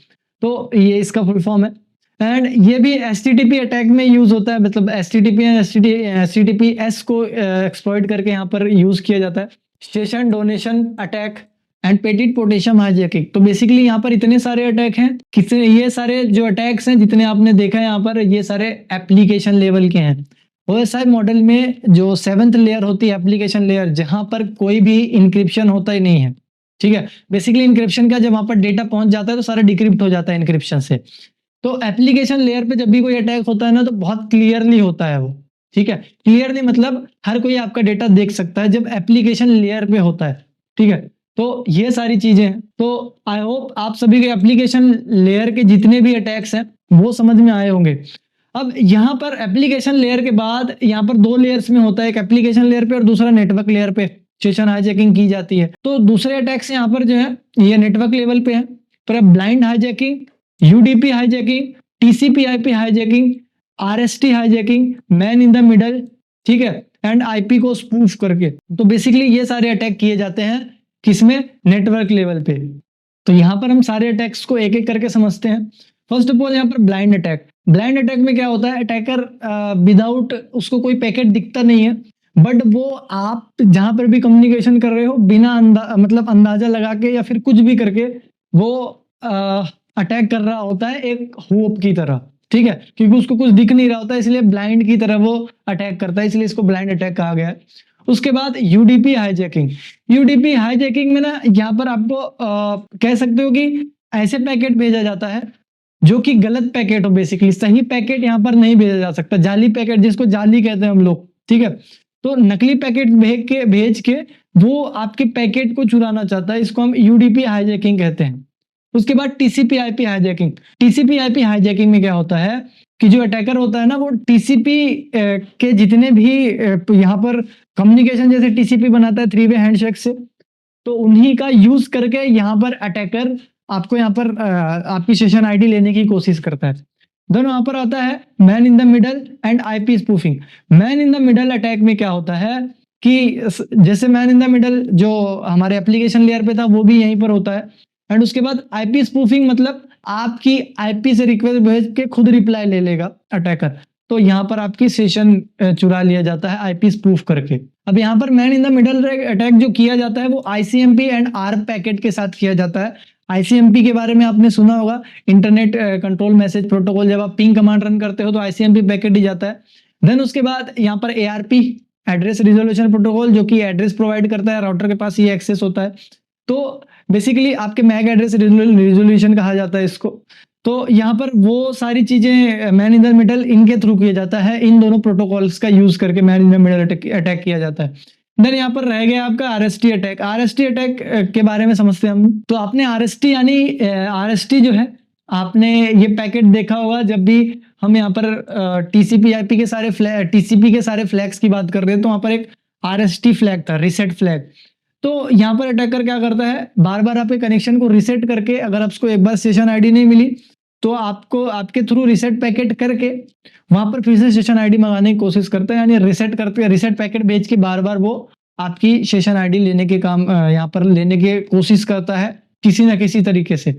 A: तो ये इसका फुल फॉर्म है एंड ये भी HTTP अटैक में यूज होता है, मतलब HTTPS को एक्सप्लॉइट करके यहाँ पर यूज किया जाता है। Session donation attack and petit potassium hijacking. तो बेसिकली यहाँ पर इतने सारे अटैक हैं, कितने, ये सारे जो अटैक्स हैं जितने आपने देखा है यहाँ पर, ये सारे एप्लीकेशन लेवल के हैं। OSI मॉडल में जो 7th लेयर होती है, एप्लीकेशन लेयर, जहां पर कोई भी इंक्रिप्शन होता ही नहीं है, ठीक है। बेसिकली इंक्रिप्शन का, जब वहां पर डेटा पहुंच जाता है तो सारा डिक्रिप्ट हो जाता है इंक्रिप्शन से। तो एप्लीकेशन लेयर पे जब भी कोई अटैक होता है ना, तो बहुत क्लियरली होता है वो, ठीक है। क्लियरली मतलब हर कोई आपका डेटा देख सकता है जब एप्लीकेशन लेयर पे होता है, ठीक है। तो ये सारी चीजें हैं। तो आई होप आप सभी के एप्लीकेशन लेयर के जितने भी अटैक्स हैं वो समझ में आए होंगे। अब यहाँ पर एप्लीकेशन लेयर के बाद यहाँ पर 2 लेयर्स में होता है, एक एप्लीकेशन लेयर पे और दूसरा नेटवर्क लेयर पे सेशन हाईजैकिंग की जाती है। तो दूसरे अटैक्स यहाँ पर जो है ये नेटवर्क लेवल पे है,
B: पर blind hijacking, UDP hijacking, TCP IP hijacking, RST hijacking, man in the middle, ठीक है, एंड आईपी को स्पूफ करके। तो बेसिकली ये सारे अटैक किए जाते हैं किसमें, नेटवर्क लेवल पे। तो यहाँ पर हम सारे अटैक्स को एक एक करके समझते हैं। फर्स्ट ऑफ ऑल यहाँ पर ब्लाइंड अटैक। ब्लाइंड अटैक में क्या होता है, अटैकर विदाउट उसको कोई पैकेट दिखता नहीं है, बट वो आप जहां पर भी कम्युनिकेशन कर रहे हो बिना मतलब अंदाजा लगा के या फिर कुछ भी करके वो अटैक कर रहा होता है एक होप की तरह, ठीक है, क्योंकि उसको कुछ दिख नहीं रहा होता है, इसलिए ब्लाइंड की तरह वो अटैक करता है, इसलिए इसको ब्लाइंड अटैक कहा गया है। उसके बाद यूडीपी हाईजैकिंग। यूडीपी हाईजैकिंग में ना यहाँ पर आपको कह सकते हो कि ऐसे पैकेट भेजा जाता है जो कि गलत पैकेट हो, बेसिकली सही पैकेट यहाँ पर नहीं भेजा जा सकता, जाली पैकेट, जिसको जाली कहते हैं हम लोग, ठीक है। तो नकली पैकेट भेज के वो आपके पैकेट को चुराना चाहता है, इसको हम यूडीपी हाईजैकिंग कहते हैं। उसके बाद TCP IP hijacking. TCP IP hijacking में क्या होता है कि जो अटैकर होता है ना, वो टीसीपी के जितने भी यहाँ पर कम्युनिकेशन, जैसे टीसीपी बनाता है 3-वे हैंडशेक से, तो उन्हीं का यूज करके यहाँ पर अटैकर आपको यहाँ पर आपकी सेशन आईडी लेने की कोशिश करता है। दोनों यहाँ पर आता है man in the middle and IP spoofing. Man in the middle attack में क्या होता है कि जैसे मैन इन द मिडल जो हमारे एप्लीकेशन लेयर पे था वो भी यहीं पर होता है, एंड उसके बाद आईपी स्पूफिंग मतलब आपकी आईपी से रिक्वेस्ट भेज के खुद रिप्लाई ले लेगा अटैकर, तो यहाँ पर आपकी सेशन चुरा लिया जाता है आईपी स्पूफ करके। अब यहाँ पर man in the middle attack जो किया जाता है वो आईसीएमपी एंड आर्प पैकेट के साथ किया जाता है। आईसीएमपी के बारे में आपने सुना होगा, इंटरनेट कंट्रोल मैसेज प्रोटोकॉल, जब आप पिंग कमांड रन करते हो तो आईसीएमपी पैकेट ही जाता है। देन उसके बाद यहाँ पर एआरपी, एड्रेस रिजोल्यूशन प्रोटोकॉल, जो कि एड्रेस प्रोवाइड करता है, राउटर के पास ये एक्सेस होता है, तो बेसिकली आपके मैक एड्रेस रिजोल्यूशन कहा जाता है इसको। तो यहाँ पर वो सारी चीजें मैन इन द मिडल इनके थ्रू किया जाता है, इन दोनों प्रोटोकॉल्स का यूज करके man in the middle attack किया जाता है। देन यहाँ पर रह गया आपका आरएसटी अटैक। आरएसटी अटैक के बारे में समझते हैं हम। तो आपने आरएसटी यानी आरएसटी जो है, आपने ये पैकेट देखा होगा जब भी हम यहाँ पर टीसीपी आईपी के सारे टीसीपी के सारे फ्लैग्स की बात कर रहे हैं, तो वहाँ पर एक आरएसटी फ्लैग था, रिसेट फ्लैग। तो यहाँ पर अटैकर क्या करता है, बार बार आपके कनेक्शन को रिसेट करके, अगर आपको एक बार सेशन आईडी नहीं मिली तो आपको आपके थ्रू रिसेट पैकेट करके वहां पर फिर से सेशन आईडी मंगाने की कोशिश करता है, यानी रिसेट करके रिसेट पैकेट भेज के बार बार वो आपकी सेशन आईडी लेने के काम यहाँ पर लेने की कोशिश करता है किसी ना किसी तरीके से।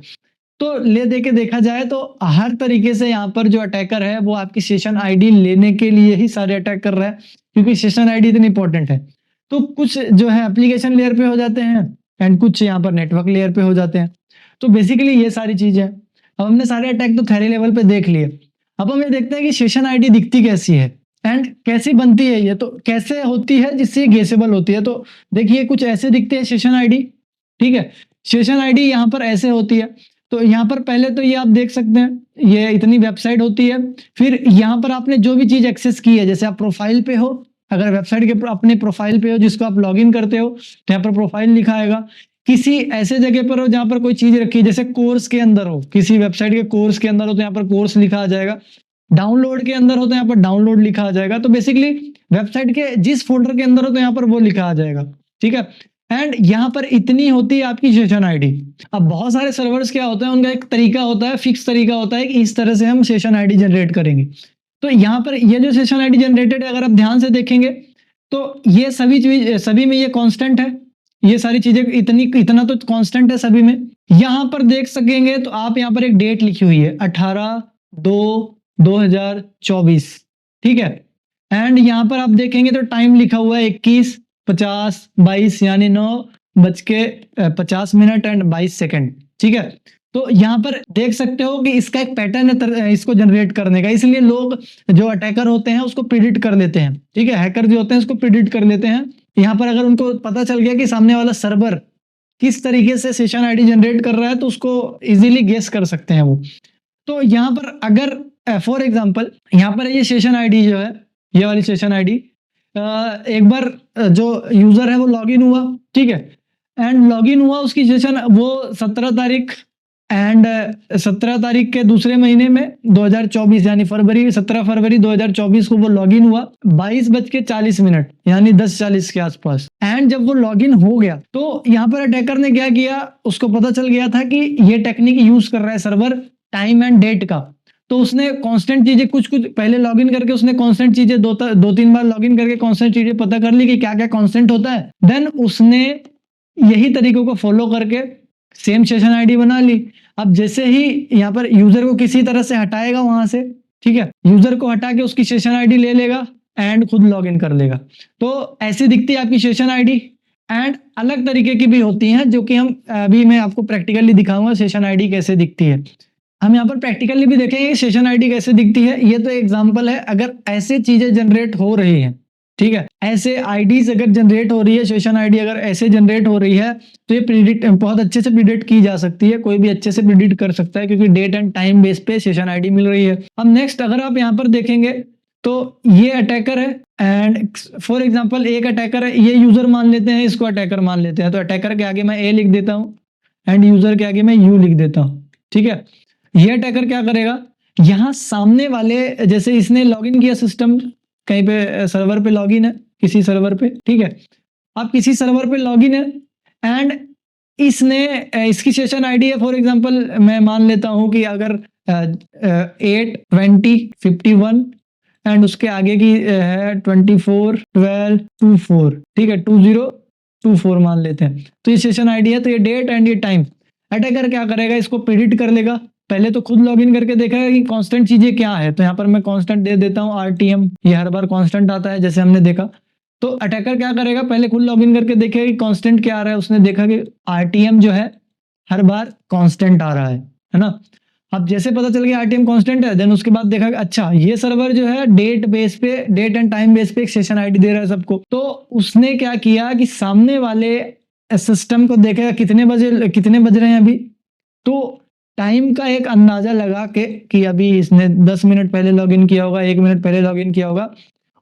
B: तो ले दे के देखा जाए तो हर तरीके से यहाँ पर जो अटैकर है वो आपकी सेशन आईडी लेने के लिए ही सारे अटैक कर रहा है, क्योंकि सेशन आईडी इतनी इंपॉर्टेंट है। तो कुछ जो है एप्लीकेशन लेयर पे हो जाते हैं एंड कुछ यहाँ पर नेटवर्क लेयर पे हो जाते हैं। तो बेसिकली ये सारी चीजें। अब हमने सारे अटैक तो थ्योरी लेवल पे देख लिए, अब हम ये देखते हैं कि सेशन आईडी दिखती कैसी है एंड कैसी बनती है, ये तो कैसे होती है जिससे गेसेबल होती है। तो देखिए कुछ ऐसे दिखते हैं सेशन आईडी, ठीक है। सेशन आईडी यहाँ पर ऐसे होती है। तो यहाँ पर पहले तो ये आप देख सकते हैं ये इतनी वेबसाइट होती है, फिर यहाँ पर आपने जो भी चीज एक्सेस की है, जैसे आप प्रोफाइल पे हो, अगर वेबसाइट के अपने प्रोफाइल पे हो जिसको आप लॉगिन करते हो तो यहाँ पर प्रोफाइल लिखा आएगा। किसी ऐसे जगह पर हो जहां पर कोई चीज रखी है, जैसे कोर्स के अंदर हो, किसी वेबसाइट के कोर्स के अंदर हो तो यहाँ पर कोर्स लिखा आ जाएगा। डाउनलोड के अंदर हो तो यहाँ पर डाउनलोड लिखा आ जाएगा। तो बेसिकली वेबसाइट के जिस फोल्डर के अंदर हो तो यहाँ पर वो लिखा आ जाएगा, ठीक है। एंड यहाँ पर इतनी होती है आपकी सेशन आईडी। अब बहुत सारे सर्वर्स क्या होता है, उनका एक तरीका होता है, फिक्स तरीका होता है कि इस तरह से हम सेशन आईडी जनरेट करेंगे। तो यहाँ पर ये जो सेशन आईडी जनरेटेड है, अगर आप ध्यान से देखेंगे तो ये सभी में ये कांस्टेंट है, ये सारी चीजें इतना तो कांस्टेंट है सभी में। यहां पर देख सकेंगे तो आप यहाँ पर एक डेट लिखी हुई है 18/2/2024, ठीक है। एंड यहाँ पर आप देखेंगे तो टाइम लिखा हुआ है 21:50:22 यानी 9:50 एंड 22 सेकेंड, ठीक है। तो यहाँ पर देख सकते हो कि इसका एक पैटर्न है इसको जनरेट करने का, इसलिए लोग जो अटैकर होते हैं उसको प्रिडिक्ट कर लेते हैं, ठीक है। हैकर जो होते हैं उसको प्रिडिक्ट कर लेते हैं। यहाँ पर अगर उनको पता चल गया कि सामने वाला सर्वर किस तरीके से सेशन आईडी जनरेट कर रहा है तो उसको इजीली गेस कर सकते हैं वो। तो यहाँ पर अगर फॉर एग्जांपल यहाँ पर ये सेशन आईडी जो है, ये वाली सेशन आईडी, एक बार जो यूजर है वो लॉगिन हुआ, ठीक है, एंड लॉगिन हुआ उसकी सेशन वो 17 तारीख एंड 17 तारीख के दूसरे महीने में 2024 यानी फरवरी 17 फरवरी 2024 को वो लॉगिन हुआ 22:40 यानी 10:40 के आसपास। एंड जब वो लॉगिन हो गया तो यहाँ पर अटैकर ने क्या किया, उसको पता चल गया था कि ये टेक्निक यूज कर रहा है सर्वर टाइम एंड डेट का। तो उसने कांस्टेंट चीजें कुछ पहले लॉगिन करके उसने कांस्टेंट चीजें दो तीन बार लॉगिन करके कांस्टेंट चीजें पता कर ली कि क्या क्या कांस्टेंट होता है। देन उसने यही तरीकों को फॉलो करके सेम सेशन आईडी बना ली। अब जैसे ही यहाँ पर यूजर को किसी तरह से हटाएगा वहां से, ठीक है, यूजर को हटा के उसकी सेशन आईडी ले लेगा एंड खुद लॉगिन कर लेगा। तो ऐसी दिखती है आपकी सेशन आईडी। एंड अलग तरीके की भी होती हैं जो कि हम अभी मैं आपको प्रैक्टिकली दिखाऊंगा सेशन आईडी कैसे दिखती है। हम यहाँ पर प्रैक्टिकली भी देखेंगे सेशन आईडी कैसे दिखती है। ये तो एग्जांपल है, अगर ऐसे चीजें जनरेट हो रही हैं, ठीक है, ऐसे आईडीज अगर जनरेट हो रही है, सेशन आईडी अगर ऐसे जनरेट हो रही है तो ये प्रिडिक्ट बहुत अच्छे से प्रिडिक्ट की जा सकती है, कोई भी अच्छे से प्रिडिक्ट कर सकता है क्योंकि डेट एंड टाइम बेस पे सेशन आईडी मिल रही है। अब नेक्स्ट अगर आप यहाँ पर देखेंगे तो ये अटैकर है एंड फॉर एग्जांपल एक अटैकर है, ये यूजर मान लेते हैं, इसको अटैकर मान लेते हैं। तो अटैकर के आगे मैं ए लिख देता हूँ एंड यूजर के आगे मैं यू लिख देता हूँ, ठीक है। ये अटैकर क्या करेगा, यहाँ सामने वाले जैसे इसने लॉगिन किया सिस्टम कहीं पे सर्वर पे लॉगिन है किसी सर्वर पे, ठीक है, अब किसी सर्वर पे लॉगिन है एंड इसने इसकी सेशन आईडी है फॉर एग्जांपल मैं मान लेता हूं कि अगर 8:20:51 एंड उसके आगे की है 24:12:24, ठीक है, 2024 मान लेते हैं। तो ये सेशन आईडी है, तो ये डेट एंड ये टाइम। अटैकर क्या करेगा, इसको प्रिडिक्ट कर लेगा। पहले तो खुद लॉगिन करके देखेगा कि कांस्टेंट चीजें क्या है। तो यहाँ पर मैं कांस्टेंट दे देता हूँ RTM, ये हर बार कांस्टेंट आता है जैसे हमने देखा। तो अटैकर क्या करेगा, पहले खुद लॉगिन करके देखेगा कि कांस्टेंट क्या आ रहा है। उसने देखा कि RTM जो है हर बार कांस्टेंट आ रहा है ना। अब जैसे पता चल गया RTM कांस्टेंट है, देन उसके बाद देखा कि अच्छा ये सर्वर जो है डेट बेस पे, डेट एंड टाइम बेस पे एक सेशन आईडी दे रहा है सबको। तो उसने क्या किया कि सामने वाले सिस्टम को देखेगा कितने बज रहे हैं अभी, तो टाइम का एक अंदाजा लगा के कि अभी इसने 10 मिनट पहले लॉगिन किया होगा, 1 मिनट पहले लॉगिन किया होगा,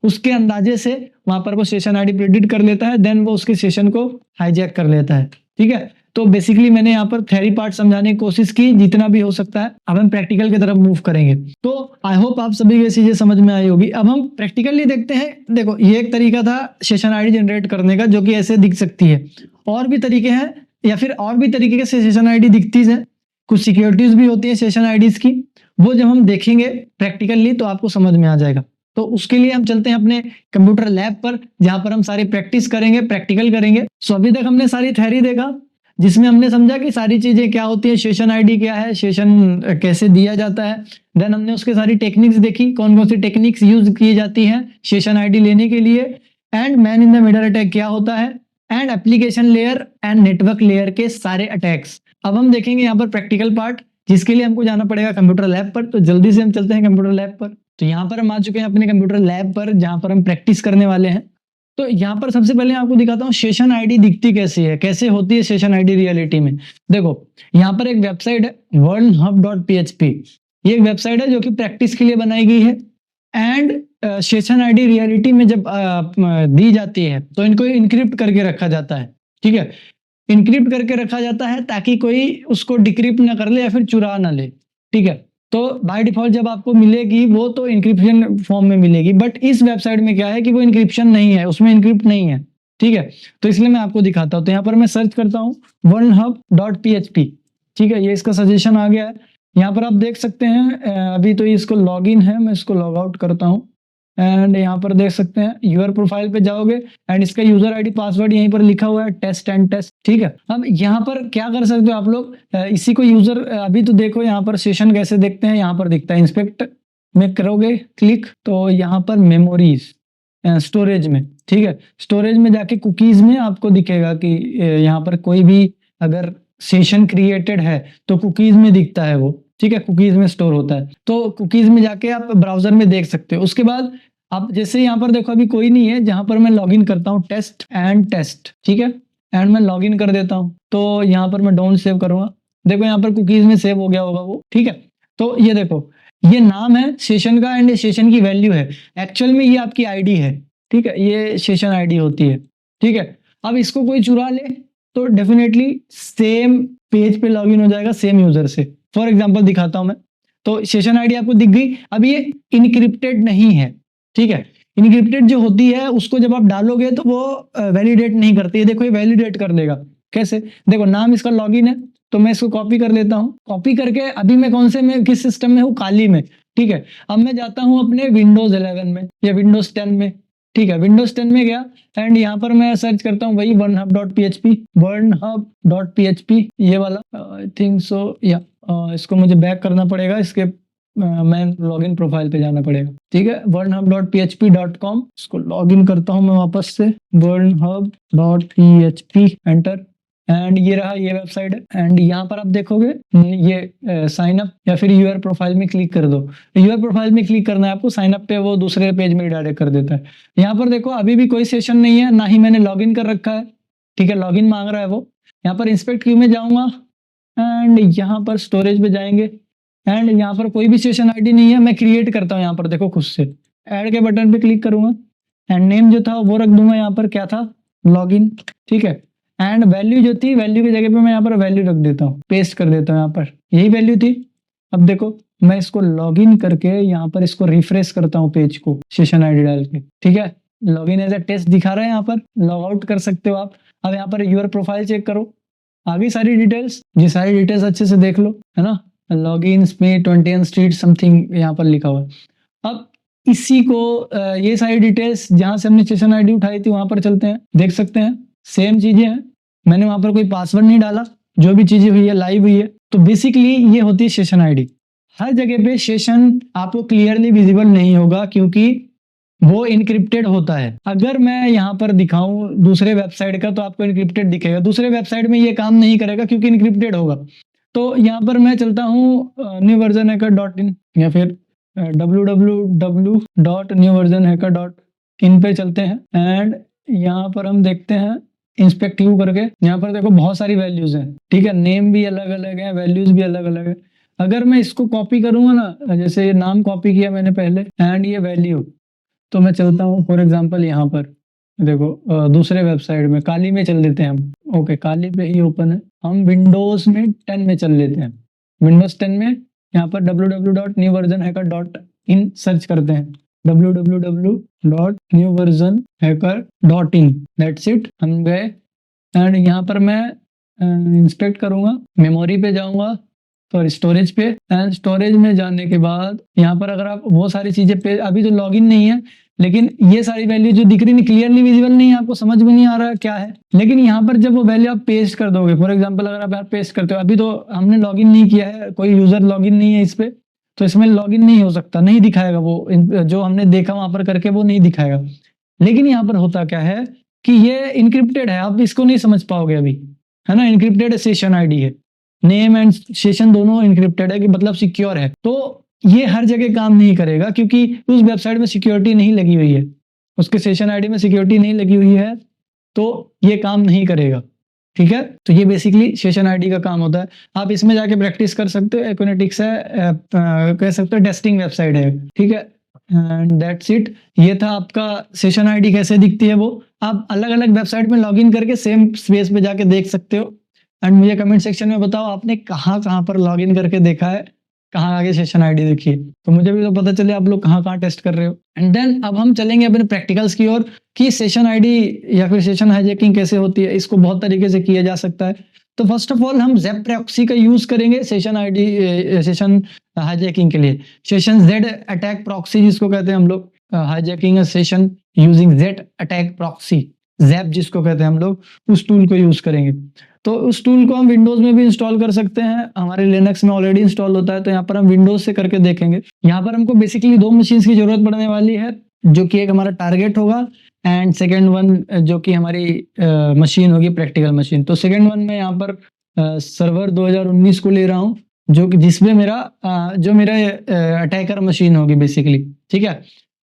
B: उसके अंदाजे से वहां पर वो सेशन आईडी प्रेडिक्ट कर लेता है। देन वो उसके सेशन को हाईजैक कर लेता है, ठीक है। तो बेसिकली मैंने यहाँ पर थ्योरी पार्ट समझाने की कोशिश की जितना भी हो सकता है। अब हम प्रैक्टिकल की तरफ मूव करेंगे। तो आई होप आप सभी ये चीजें समझ में आई होगी। अब हम प्रैक्टिकली देखते हैं। देखो ये एक तरीका था सेशन आईडी जनरेट करने का जो कि ऐसे दिख सकती है। और भी तरीके हैं या फिर और भी तरीके से सेशन आईडी दिखती है। कुछ सिक्योरिटीज भी होती है सेशन आईडीज की, वो जब हम देखेंगे प्रैक्टिकली तो आपको समझ में आ जाएगा। तो उसके लिए हम चलते हैं अपने कंप्यूटर लैब पर, जहां पर हम सारी प्रैक्टिस करेंगे, प्रैक्टिकल करेंगे। सो अभी तक हमने सारी थ्योरी देखा जिसमें हमने समझा कि सारी चीजें क्या होती है, सेशन आईडी क्या है, सेशन कैसे दिया जाता है। देन हमने उसके सारी टेक्निक्स देखी, कौन कौन सी टेक्निक्स यूज की जाती हैं सेशन आईडी लेने के लिए। And man in the middle attack क्या होता है, and application layer and network layer के सारे अटैक्स। अब हम देखेंगे यहाँ पर प्रैक्टिकल पार्ट, जिसके लिए हमको जाना पड़ेगा कंप्यूटर लैब पर। तो जल्दी से हम चलते हैं कंप्यूटर लैब पर। तो यहाँ पर हम आ चुके हैं अपने कंप्यूटर लैब पर, जहाँ पर हम प्रैक्टिस करने वाले हैं। तो यहाँ पर सबसे पहले आपको दिखाता हूँ सेशन आईडी दिखती कैसी है, कैसे होती है सेशन आईडी रियलिटी में। देखो यहाँ पर एक वेबसाइट है worldhub.php। ये एक वेबसाइट है जो कि प्रैक्टिस के लिए बनाई गई है। एंड सेशन आईडी रियलिटी में जब दी जाती है तो इनको इनक्रिप्ट करके रखा जाता है, ठीक है। इनक्रिप्ट करके रखा जाता है ताकि कोई उसको डिक्रिप्ट ना कर ले या फिर चुरा ना ले, ठीक है। तो बाय डिफॉल्ट जब आपको मिलेगी वो तो इंक्रिप्शन फॉर्म में मिलेगी, बट इस वेबसाइट में क्या है कि वो इंक्रिप्शन नहीं है, उसमें इंक्रिप्ट नहीं है, ठीक है। तो इसलिए मैं आपको दिखाता हूँ। तो यहाँ पर मैं सर्च करता हूँ worldhub.php, ठीक है, ये इसका सजेशन आ गया है। यहाँ पर आप देख सकते हैं अभी तो इसको लॉगिन है, मैं इसको लॉग आउट करता हूँ। एंड यहाँ पर देख सकते हैं यूर प्रोफाइल पे जाओगे एंड इसका यूजर आईडी पासवर्ड यहीं पर लिखा हुआ है टेस्ट एंड टेस्ट, ठीक है। अब यहाँ पर क्या कर सकते हो आप लोग, इसी को यूजर अभी तो देखो यहाँ पर सेशन कैसे देखते हैं, यहाँ पर दिखता है इंस्पेक्ट में करोगे क्लिक तो यहाँ पर मेमोरीज स्टोरेज में, ठीक है, स्टोरेज में जाके कुकीज में आपको दिखेगा कि यहाँ पर कोई भी अगर सेशन क्रिएटेड है तो कुकीज में दिखता है वो, ठीक है, कुकीज में स्टोर होता है। तो कुकीज में जाके आप ब्राउजर में देख सकते हो। उसके बाद आप जैसे यहाँ पर देखो अभी कोई नहीं है, जहां पर मैं लॉगिन करता हूँ टेस्ट एंड टेस्ट, ठीक है, एंड मैं लॉगिन कर देता हूँ। तो यहाँ पर मैं डोंट सेव करूंगा, देखो यहाँ पर कुकीज में सेव हो गया होगा वो, ठीक है। तो ये देखो ये नाम है सेशन का एंड ये सेशन की वैल्यू है। एक्चुअल में ये आपकी आईडी है, ठीक है, ये सेशन आईडी होती है, ठीक है। अब इसको कोई चुरा ले तो डेफिनेटली सेम पेज पे लॉगिन हो जाएगा सेम यूजर से। फॉर एग्जांपल दिखाता हूं मैं, तो सेशन आईडी आपको दिख गई। अब ये इनक्रिप्टेड नहीं है, ठीक है। इनक्रिप्टेड जो होती है उसको जब आप डालोगे तो वो वैलिडेट नहीं करती है। देखो ये वैलिडेट कर देगा कैसे, देखो नाम इसका लॉगिन है, तो मैं इसको कॉपी कर लेता हूँ। कॉपी करके अभी मैं कौन से में किस सिस्टम में हूँ, काली में, ठीक है। अब मैं जाता हूँ अपने विंडोज 11 में या विंडोज 10 में, ठीक है। विंडोज 10 में गया एंड यहाँ पर मैं सर्च करता हूँ वही वर्नहब.php ये वाला, आई थिंक सो या इसको मुझे बैक करना पड़ेगा, इसके मैं लॉगिन प्रोफाइल पे जाना पड़ेगा, ठीक है। वर्नहब.php.com, इसको लॉगिन करता हूँ मैं वापस से, वर्नहब.php, एंटर, एंड ये रहा, ये वेबसाइट है। एंड यहाँ पर आप देखोगे ये साइन अप या फिर यूआर प्रोफाइल में क्लिक कर दो। यूआर प्रोफाइल में क्लिक करना है आपको, साइन अप पे वो दूसरे पेज में डायरेक्ट कर देता है। यहाँ पर देखो अभी भी कोई सेशन नहीं है, ना ही मैंने लॉगिन कर रखा है, ठीक है। लॉगिन मांग रहा है वो। यहाँ पर इंस्पेक्ट क्यू में जाऊंगा एंड यहाँ पर स्टोरेज पे जाएंगे एंड यहाँ पर कोई भी सेशन आईडी नहीं है, मैं क्रिएट करता हूँ यहाँ पर, देखो खुद से ऐड के बटन पे क्लिक करूंगा एंड नेम जो था वो रख दूंगा, यहाँ पर क्या था, लॉगिन, ठीक है। एंड वैल्यू जो थी, वैल्यू की जगह पे मैं यहाँ पर वैल्यू रख देता हूँ, पेस्ट कर देता हूँ, यहाँ पर यही वैल्यू थी। अब देखो मैं इसको लॉगिन करके यहाँ पर इसको रिफ्रेश करता हूँ पेज को सेशन आईडी डाल के, ठीक है। लॉगिन एज अ टेस्ट दिखा रहा है, यहाँ पर लॉग आउट कर सकते हो आप। अब यहाँ पर यूर प्रोफाइल चेक करो, आ गई सारी डिटेल्स, ये सारी डिटेल्स अच्छे से देख लो, है ना। लॉगिन में 20 स्ट्रीट समथिंग यहाँ पर लिखा हुआ है। अब इसी को ये सारी डिटेल्स जहाँ से हमने सेशन आईडी उठाई थी वहां पर चलते हैं, देख सकते हैं सेम चीजें हैं। मैंने वहां पर कोई पासवर्ड नहीं डाला, जो भी चीजें हुई है लाइव हुई है। तो बेसिकली ये होती है सेशन आईडी। हर जगह पे सेशन आपको क्लियरली विजिबल नहीं होगा क्योंकि वो इनक्रिप्टेड होता है। अगर मैं यहाँ पर दिखाऊं दूसरे वेबसाइट का तो आपको इनक्रिप्टेड दिखेगा, दूसरे वेबसाइट में ये काम नहीं करेगा क्योंकि इनक्रिप्टेड होगा। तो यहाँ पर मैं चलता हूँ newversionhacker.in या फिर www.newversionhacker.in पे चलते हैं एंड यहाँ पर हम देखते हैं इंस्पेक्ट यू करके। यहाँ पर देखो बहुत सारी वैल्यूज हैं, ठीक है। नेम भी अलग अलग है, वैल्यूज भी अलग अलग है। अगर मैं इसको कॉपी करूंगा ना, जैसे ये नाम कॉपी किया मैंने पहले एंड ये वैल्यू, तो मैं चलता हूँ फॉर एग्जांपल यहाँ पर देखो दूसरे वेबसाइट में काली में चल देते हैं हम, ओके काली पे ही ओपन है। हम विंडोज में 10 में चल लेते हैं, विंडोज 10 में यहाँ पर www.newversionhacker.in सर्च करते हैं, www.newversionhacker.in, दैट्स इट। हम गए एंड यहाँ पर मैं इंस्पेक्ट करूंगा, मेमोरी पे जाऊंगा, सॉरी स्टोरेज पे, एंड स्टोरेज में जाने के बाद यहाँ पर अगर आप वो सारी चीजें पे, अभी तो लॉगिन नहीं है लेकिन ये सारी वैल्यू जो दिख रही नहीं, क्लियरली विजिबल नहीं है, आपको समझ में नहीं आ रहा है क्या है। लेकिन यहाँ पर जब वो वैल्यू आप पेस्ट कर दोगे, फॉर एग्जांपल अगर आप यहाँ पेस्ट करते हो, अभी तो हमने लॉगिन नहीं किया है, कोई यूजर लॉगिन नहीं है इस पे, तो इसमें लॉगिन नहीं हो सकता, नहीं दिखाएगा वो जो हमने देखा वहां पर करके वो नहीं दिखाएगा। लेकिन यहाँ पर होता क्या है कि ये इनक्रिप्टेड है, आप इसको नहीं समझ पाओगे अभी, है ना। इनक्रिप्टेड सेशन आईडी है, नेम एंड सेशन दोनों इनक्रिप्टेड है कि मतलब सिक्योर है। तो ये हर जगह काम नहीं करेगा क्योंकि उस वेबसाइट में सिक्योरिटी नहीं लगी हुई है, उसके सेशन आईडी में सिक्योरिटी नहीं लगी हुई है, तो ये काम नहीं करेगा, ठीक है। तो ये बेसिकली सेशन आईडी का काम होता है। आप इसमें जाके प्रैक्टिस कर सकते हो, एक्विनेटिक्स है, कह सकते हो टेस्टिंग वेबसाइट है, ठीक है। And that's it. ये था आपका सेशन आईडी कैसे दिखती है वो आप अलग अलग वेबसाइट में लॉगिन करके सेम स्पेस पे जाके देख सकते हो। एंड मुझे कमेंट सेक्शन में बताओ आपने कहाँ कहाँ पर लॉगिन करके देखा है, कहाँ आगे सेशन आईडी देखी है, तो मुझे भी तो पता चले आप लोग कहाँ कहाँ टेस्ट कर रहे हो। एंड देन अब हम चलेंगे अपने प्रैक्टिकल्स की ओर कि सेशन आईडी या फिर सेशन हाईजैकिंग कैसे होती है। इसको बहुत तरीके से किया जा सकता है। तो फर्स्ट ऑफ ऑल हम ज़ेप प्रॉक्सी का यूज करेंगे सेशन आईडी सेशन हाईजैकिंग के लिए। सेशन जेड अटैक प्रॉक्सी जिसको कहते हैं हम लोग, hijacking session using Z attack proxy, Zapp जिसको कहते हैं हम लोग, उस टूल को यूज करेंगे। तो उस टूल को हम विंडोज में भी इंस्टॉल कर सकते हैं, हमारे लिनक्स में ऑलरेडी इंस्टॉल होता है, तो यहाँ पर हम विंडोज से करके देखेंगे। यहाँ पर हमको बेसिकली 2 मशीन्स की जरूरत पड़ने वाली है, जो कि एक हमारा टारगेट होगा एंड सेकेंड वन जो कि हमारी मशीन होगी प्रैक्टिकल मशीन। तो सेकेंड वन में यहाँ पर सर्वर 2019 को ले रहा हूँ, जो कि जिसमें मेरा अटैकर मशीन होगी बेसिकली, ठीक है।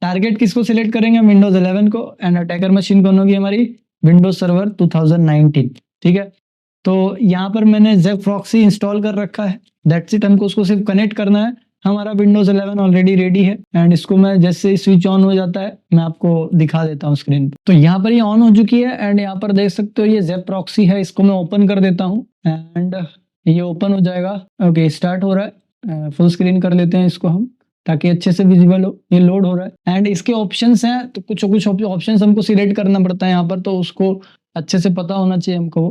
B: टारगेट किसको सिलेक्ट करेंगे, विंडोज 11 को, एंड अटैकर मशीन कौन होगी हमारी, विंडोज सर्वर 2019, ठीक है। तो यहाँ पर मैंने ज़ेप प्रॉक्सी इंस्टॉल कर रखा है, दैट्स इट। हमको उसको सिर्फ कनेक्ट करना है, हमारा विंडोज 11 ऑलरेडी रेडी है। एंड इसको मैं जैसे स्विच ऑन हो जाता है मैं आपको दिखा देता हूँ स्क्रीन पे। तो यहाँ पर ये ऑन हो चुकी है एंड यहाँ पर देख सकते हो ये ज़ेप प्रॉक्सी है, इसको मैं ओपन कर देता हूँ एंड ये ओपन हो जाएगा। ओके, स्टार्ट हो रहा है। फुल स्क्रीन कर लेते हैं इसको हम, ताकि अच्छे से विजिबल हो। ये लोड हो रहा है एंड इसके ऑप्शंस हैं, तो कुछ ऑप्शंस हमको सिलेक्ट करना पड़ता है यहाँ पर, तो उसको अच्छे से पता होना चाहिए हमको।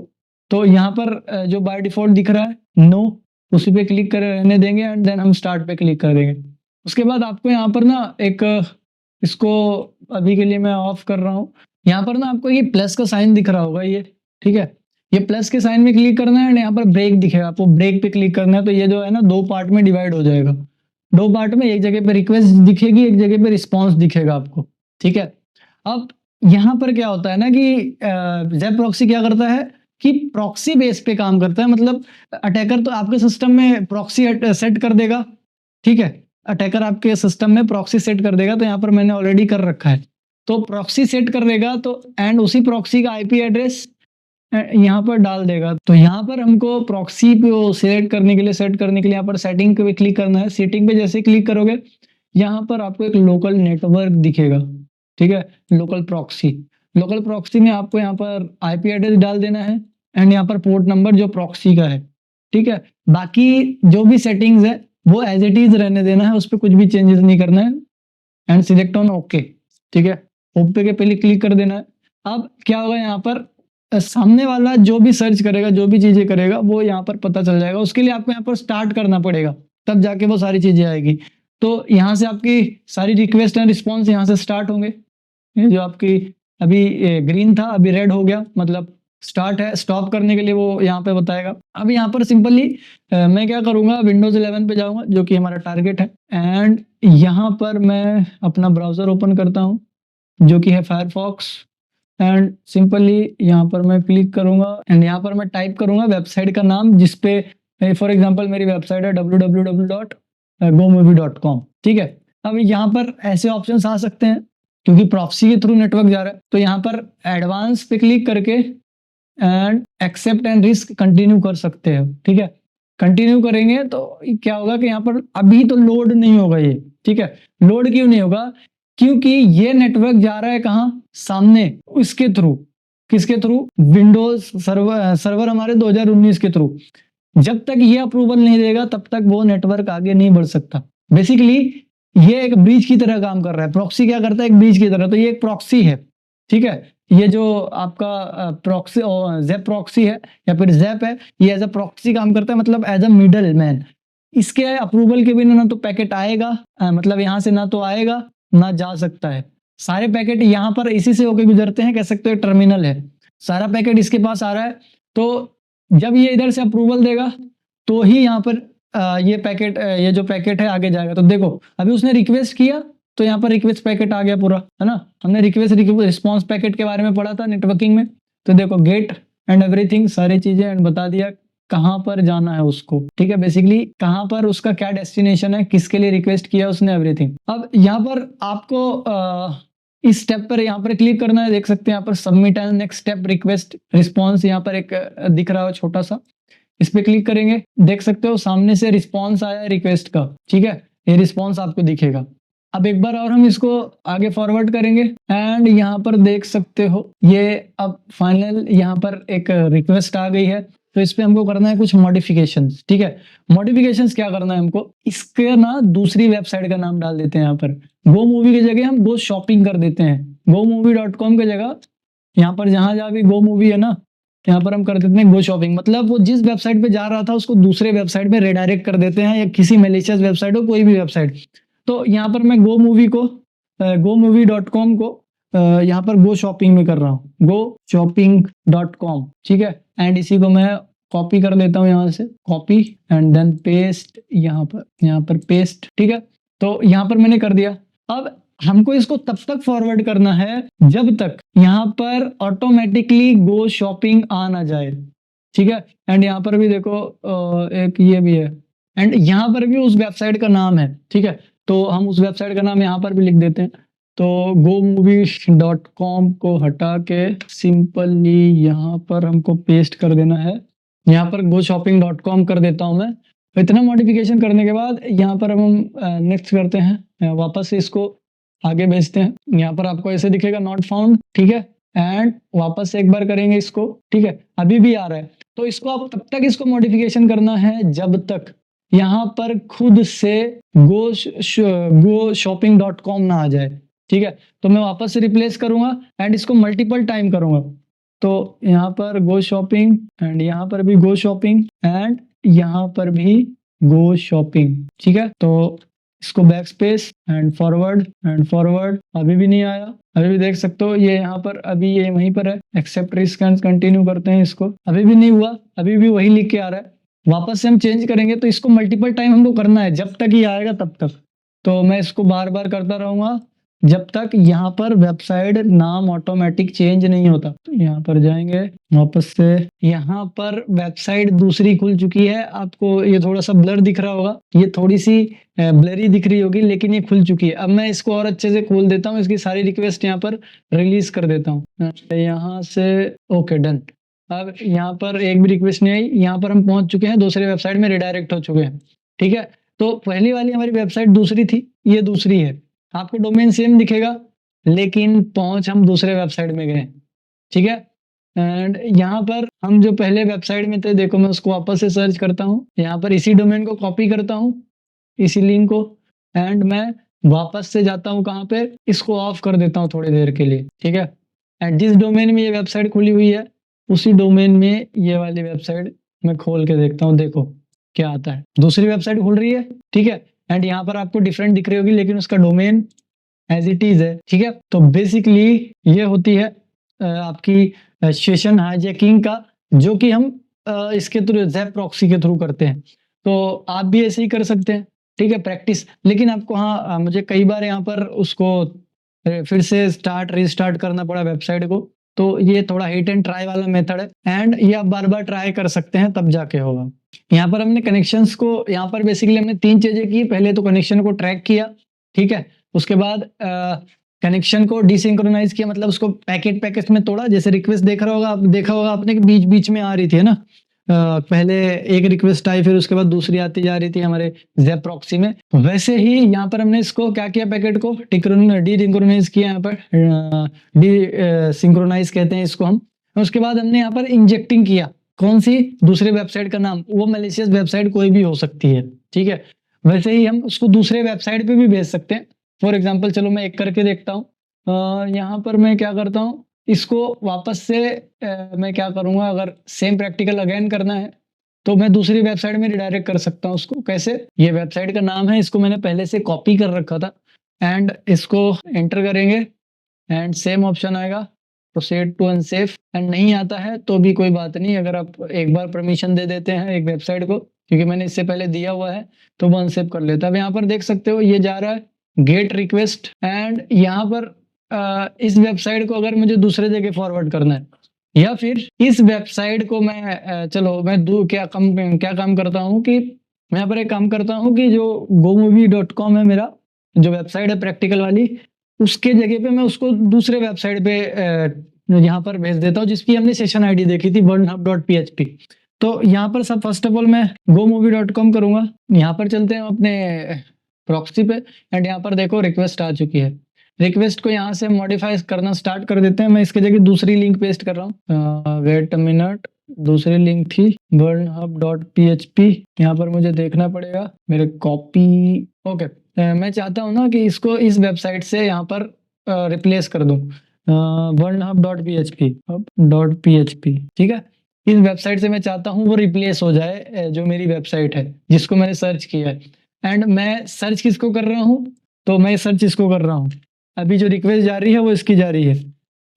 B: तो यहाँ पर जो बाय डिफॉल्ट दिख रहा है नो, उसी पे क्लिक कर रहने देंगे एंड देन हम स्टार्ट पे क्लिक कर देंगे। उसके बाद आपको यहाँ पर ना एक इसको अभी के लिए मैं ऑफ कर रहा हूँ। यहाँ पर ना आपको ये प्लस का साइन दिख रहा होगा ये, ठीक है। ये प्लस के साइन में क्लिक करना है एंड यहाँ पर ब्रेक दिखेगा, आपको ब्रेक पे क्लिक करना है। तो ये जो है ना 2 पार्ट में डिवाइड हो जाएगा। 2 पार्ट में, एक जगह पे रिक्वेस्ट दिखेगी, एक जगह पे रिस्पॉन्स दिखेगा आपको, ठीक है। अब यहाँ पर क्या होता है ना कि ज़ेप प्रॉक्सी क्या करता है कि प्रॉक्सी बेस पे काम करता है। मतलब अटैकर तो आपके सिस्टम में प्रॉक्सी सेट कर देगा, ठीक है। अटैकर आपके सिस्टम में प्रॉक्सी सेट कर देगा, तो यहाँ पर मैंने ऑलरेडी कर रखा है। तो प्रॉक्सी सेट कर देगा तो एंड उसी प्रॉक्सी का आईपी एड्रेस यहाँ पर डाल देगा। तो यहाँ पर हमको प्रॉक्सी को सेट करने के लिए यहाँ पर सेटिंग पे क्लिक करना है। सेटिंग पे जैसे क्लिक करोगे यहाँ पर आपको एक लोकल नेटवर्क दिखेगा, ठीक है। लोकल प्रॉक्सी में आपको यहाँ पर आईपी एड्रेस डाल देना है एंड यहाँ पर पोर्ट नंबर जो प्रॉक्सी का है, ठीक है। बाकी जो भी सेटिंग्स है वो एज इट इज रहने देना है, उस पर कुछ भी चेंजेस नहीं करना है एंड सिलेक्ट ऑन ओके, ठीक है। ओके के पहले क्लिक कर देना है। अब क्या होगा, यहाँ पर सामने वाला जो भी सर्च करेगा, जो भी चीजें करेगा, वो यहाँ पर पता चल जाएगा। उसके लिए आपको यहाँ पर स्टार्ट करना पड़ेगा, तब जाके वो सारी चीजें आएगी। तो यहाँ से आपकी सारी रिक्वेस्ट एंड रिस्पॉन्स यहाँ से स्टार्ट होंगे। ये जो आपकी अभी ग्रीन था अभी रेड हो गया, मतलब स्टार्ट है। स्टॉप करने के लिए वो यहाँ पे बताएगा। अब यहाँ पर सिंपली मैं क्या करूँगा, विंडोज 11 पे जाऊँगा जो कि हमारा टारगेट है एंड यहाँ पर मैं अपना ब्राउज़र ओपन करता हूँ जो कि है फायरफॉक्स एंड सिंपली यहाँ पर मैं क्लिक करूँगा एंड यहाँ पर मैं टाइप करूँगा वेबसाइट का नाम, जिसपे फॉर एग्जांपल मेरी वेबसाइट है www.gomovie.com, ठीक है। अब यहाँ पर ऐसे ऑप्शंस आ सकते हैं क्योंकि प्रॉक्सी के थ्रू नेटवर्क जा रहा है, तो यहाँ पर एडवांस पे क्लिक करके and accept and risk continue कर सकते हो, ठीक है। कंटिन्यू करेंगे तो क्या होगा कि यहाँ पर अभी तो लोड नहीं होगा ये, ठीक है। लोड क्यों नहीं होगा, क्योंकि ये नेटवर्क जा रहा है कहाँ, सामने, इसके थ्रू। किसके थ्रू, विंडोज सर्वर हमारे 2019 के थ्रू। जब तक ये अप्रूवल नहीं देगा तब तक वो नेटवर्क आगे नहीं बढ़ सकता। बेसिकली ये एक ब्रिज की तरह काम कर रहा है। प्रॉक्सी क्या करता है, एक ब्रिज की तरह। तो ये एक प्रॉक्सी है, ठीक है। ये जो आपका प्रॉक्सी ज़ेप प्रॉक्सी है या फिर ज़ेप है, ये एज अ प्रॉक्सी काम करता है, मतलब एज अ मिडल मैन। इसके अप्रूवल के बिना ना तो पैकेट आएगा, मतलब यहाँ से ना तो आएगा ना जा सकता है। सारे पैकेट यहाँ पर इसी से होके गुजरते हैं, कह सकते हो टर्मिनल है। सारा पैकेट इसके पास आ रहा है, तो जब ये इधर से अप्रूवल देगा तो ही यहाँ पर ये जो पैकेट है आगे जाएगा। तो देखो अभी उसने रिक्वेस्ट किया तो यहाँ पर रिक्वेस्ट पैकेट आ गया पूरा, है ना। हमने रिक्वेस्ट रिस्पॉन्स पैकेट के बारे में पढ़ा था नेटवर्किंग में। तो देखो गेट एंड एवरीथिंग, सारी चीजें एंड बता दिया कहाँ पर जाना है उसको, ठीक है। बेसिकली कहाँ पर उसका क्या डेस्टिनेशन है, किसके लिए रिक्वेस्ट किया उसने, एवरीथिंग। अब यहाँ पर आपको इस स्टेप पर यहाँ पर क्लिक करना है। देख सकते हैं यहाँ पर submit and next step request response, यहाँ पर एक दिख रहा है छोटा सा, इस पे क्लिक करेंगे। देख सकते हो सामने से रिस्पॉन्स आया है रिक्वेस्ट का, ठीक है। ये रिस्पॉन्स आपको दिखेगा। अब एक बार और हम इसको आगे फॉरवर्ड करेंगे एंड यहाँ पर देख सकते हो ये अब फाइनल यहाँ पर एक रिक्वेस्ट आ गई है। तो इस पे हमको करना है कुछ मॉडिफिकेशंस, ठीक है। मॉडिफिकेशंस क्या करना है हमको, इसके ना दूसरी वेबसाइट का नाम डाल देते हैं। यहाँ पर गो मूवी की जगह हम गो शॉपिंग कर देते हैं। GoMovie.com की जगह यहाँ पर जहाँ भी गो मूवी है ना, यहाँ पर हम कर देते हैं गो शॉपिंग। मतलब वो जिस वेबसाइट पे जा रहा था उसको दूसरे वेबसाइट पे रिडायरेक्ट कर देते हैं, या किसी मैलिशियस वेबसाइट हो, कोई भी वेबसाइट। तो यहाँ पर मैं GoMovie.com को यहाँ पर गो शॉपिंग में कर रहा हूँ, GoShopping.com, ठीक है। एंड इसी को मैं कॉपी कर लेता हूँ यहाँ से, कॉपी एंड देन पेस्ट, यहाँ पर पेस्ट, ठीक है। तो यहाँ पर मैंने कर दिया। अब हमको इसको तब तक फॉरवर्ड करना है जब तक यहाँ पर ऑटोमेटिकली गो शॉपिंग आ ना जाए, ठीक है। एंड यहाँ पर भी देखो एक ये भी है एंड यहाँ पर भी उस वेबसाइट का नाम है, ठीक है। तो हम उस वेबसाइट का नाम यहाँ पर भी लिख देते हैं। तो GoMovie.com को हटा के सिंपली यहाँ पर हमको पेस्ट कर देना है। यहाँ पर GoShopping.com कर देता हूँ मैं। इतना मॉडिफिकेशन करने के बाद यहाँ पर हम नेक्स्ट करते हैं, वापस से इसको आगे भेजते हैं। यहाँ पर आपको ऐसे दिखेगा नॉट फाउंड, ठीक है। एंड वापस से एक बार करेंगे इसको, ठीक है। अभी भी आ रहा है।
A: तो इसको आप तब तक इसको मॉडिफिकेशन करना है जब तक यहाँ पर खुद से go shopping.com ना आ जाए, ठीक है। तो मैं वापस से रिप्लेस करूंगा एंड इसको मल्टीपल टाइम करूंगा। तो यहाँ पर गो शॉपिंग एंड यहाँ पर भी गो शॉपिंग एंड यहाँ पर भी गो शॉपिंग, ठीक है। तो इसको बैक स्पेस एंड फॉरवर्ड, अभी भी नहीं आया, अभी भी देख सकते हो ये यहाँ पर अभी ये वहीं पर है। एक्सेप्ट रिस्क, कंटिन्यू करते हैं इसको, अभी भी नहीं हुआ, अभी भी वही लिख के आ रहा है। वापस से हम चेंज करेंगे तो इसको मल्टीपल टाइम हमको करना है, जब तक ये आएगा तब तक। तो मैं इसको बार बार करता रहूंगा जब तक यहाँ पर वेबसाइट नाम ऑटोमेटिक चेंज नहीं होता। तो यहाँ पर जाएंगे वापस से, यहाँ पर वेबसाइट दूसरी खुल चुकी है। आपको ये थोड़ा सा ब्लर दिख रहा होगा, ये थोड़ी सी ब्लरी दिख रही होगी, लेकिन ये खुल चुकी है। अब मैं इसको और अच्छे से खोल देता हूँ, इसकी सारी रिक्वेस्ट यहाँ पर रिलीज कर देता हूँ। यहाँ से ओके डन। अब यहाँ पर एक भी रिक्वेस्ट नहीं आई, यहाँ पर हम पहुंच चुके हैं, दूसरे वेबसाइट में रिडायरेक्ट हो चुके हैं, ठीक है। तो पहली वाली हमारी वेबसाइट दूसरी थी, ये दूसरी है। आपको डोमेन सेम दिखेगा लेकिन पहुंच हम दूसरे वेबसाइट में गए, ठीक है। एंड यहाँ पर हम जो पहले वेबसाइट में थे, देखो मैं उसको वापस से सर्च करता हूँ, यहाँ पर इसी डोमेन को कॉपी करता हूँ, इसी लिंक को, एंड मैं वापस से जाता हूँ कहाँ पे, इसको ऑफ कर देता हूँ थोड़ी देर के लिए, ठीक है। एंड जिस डोमेन में ये वेबसाइट खुली हुई है उसी डोमेन में ये वाली वेबसाइट मैं खोल के देखता हूँ, देखो क्या आता है। दूसरी वेबसाइट खुल रही है, ठीक है। एंड यहाँ पर आपको डिफरेंट दिख रही होगी लेकिन उसका डोमेन एज इट इज है, ठीक है। तो बेसिकली ये होती है आपकी सेशन हाईजैकिंग का, जो कि हम इसके थ्रू ज़ैप प्रॉक्सी के थ्रू करते हैं। तो आप भी ऐसे ही कर सकते हैं, ठीक है, प्रैक्टिस। लेकिन आपको हाँ मुझे कई बार यहाँ पर उसको फिर से रीस्टार्ट करना पड़ा वेबसाइट को, तो ये थोड़ा हिट एंड ट्राई वाला मेथड है। एंड ये आप बार बार ट्राई कर सकते हैं तब जाके होगा। यहाँ पर हमने कनेक्शंस को, यहाँ पर बेसिकली हमने 3 चीजें की। पहले तो कनेक्शन को ट्रैक किया, ठीक है। उसके बाद कनेक्शन को डिसिंक्रोनाइज किया, मतलब उसको पैकेट में तोड़ा। जैसे रिक्वेस्ट देखा होगा आपने कि बीच बीच में आ रही थी, है ना। पहले एक रिक्वेस्ट आई, फिर उसके बाद दूसरी आती जा रही थी हमारे ज़ैप प्रॉक्सी में। वैसे ही यहाँ पर हमने इसको क्या किया, पैकेट को डिसिंक्रोनाइज किया, यहाँ पर डिसिंक्रोनाइज कहते हैं इसको हम। उसके बाद हमने यहाँ पर इंजेक्टिंग किया, कौन सी, दूसरे वेबसाइट का नाम, वो मैलिशियस वेबसाइट कोई भी हो सकती है, ठीक है। वैसे ही हम उसको दूसरे वेबसाइट पे भी भेज सकते हैं। फॉर एग्जाम्पल चलो मैं एक करके देखता हूँ। यहाँ पर मैं क्या करता हूँ, इसको वापस से मैं क्या करूँगा, अगर सेम प्रैक्टिकल अगेन करना है तो मैं दूसरी वेबसाइट में रिडायरेक्ट कर सकता हूँ उसको। कैसे, ये वेबसाइट का नाम है, इसको मैंने पहले से कॉपी कर रखा था, एंड इसको एंटर करेंगे एंड सेम ऑप्शन आएगा, प्रोसीड टू अनसेफ। एंड नहीं आता है तो भी कोई बात नहीं, अगर आप एक बार परमिशन दे देते हैं एक वेबसाइट को, क्योंकि मैंने इससे पहले दिया हुआ है, तो वो अनसेफ कर लेता है। अब यहाँ पर देख सकते हो ये जा रहा है गेट रिक्वेस्ट, एंड यहाँ पर इस वेबसाइट को अगर मुझे दूसरे जगह फॉरवर्ड करना है, या फिर इस वेबसाइट को मैं चलो मैं क्या काम करता हूँ कि मैं यहाँ पर एक काम करता हूँ कि जो gomovie.com है मेरा जो वेबसाइट है प्रैक्टिकल वाली, उसके जगह पे मैं उसको दूसरे वेबसाइट पे यहाँ पर भेज देता हूँ, जिसकी हमने सेशन आईडी देखी थी burnhub.php। तो यहाँ पर सब फर्स्ट ऑफ ऑल मैं gomovie.com करूँगा। यहाँ पर चलते हैं अपने प्रॉक्सी पे, एंड यहाँ पर देखो रिक्वेस्ट आ चुकी है। रिक्वेस्ट को यहाँ से मॉडिफाई करना स्टार्ट कर देते हैं। मैं इसके जगह दूसरी लिंक पेस्ट कर रहा हूँ, वेट अ मिनट, दूसरी लिंक थी burnhub.php। यहाँ पर मुझे देखना पड़ेगा मेरे कॉपी, ओके। मैं चाहता हूँ ना कि इसको इस वेबसाइट से यहाँ पर रिप्लेस कर दूँ, burnhub.php, ठीक है। इस वेबसाइट से मैं चाहता हूँ वो रिप्लेस हो जाए, जो मेरी वेबसाइट है जिसको मैंने सर्च किया है। एंड मैं सर्च किसको कर रहा हूँ, तो मैं सर्च इसको कर रहा हूँ। अभी जो रिक्वेस्ट जा रही है वो इसकी जा रही है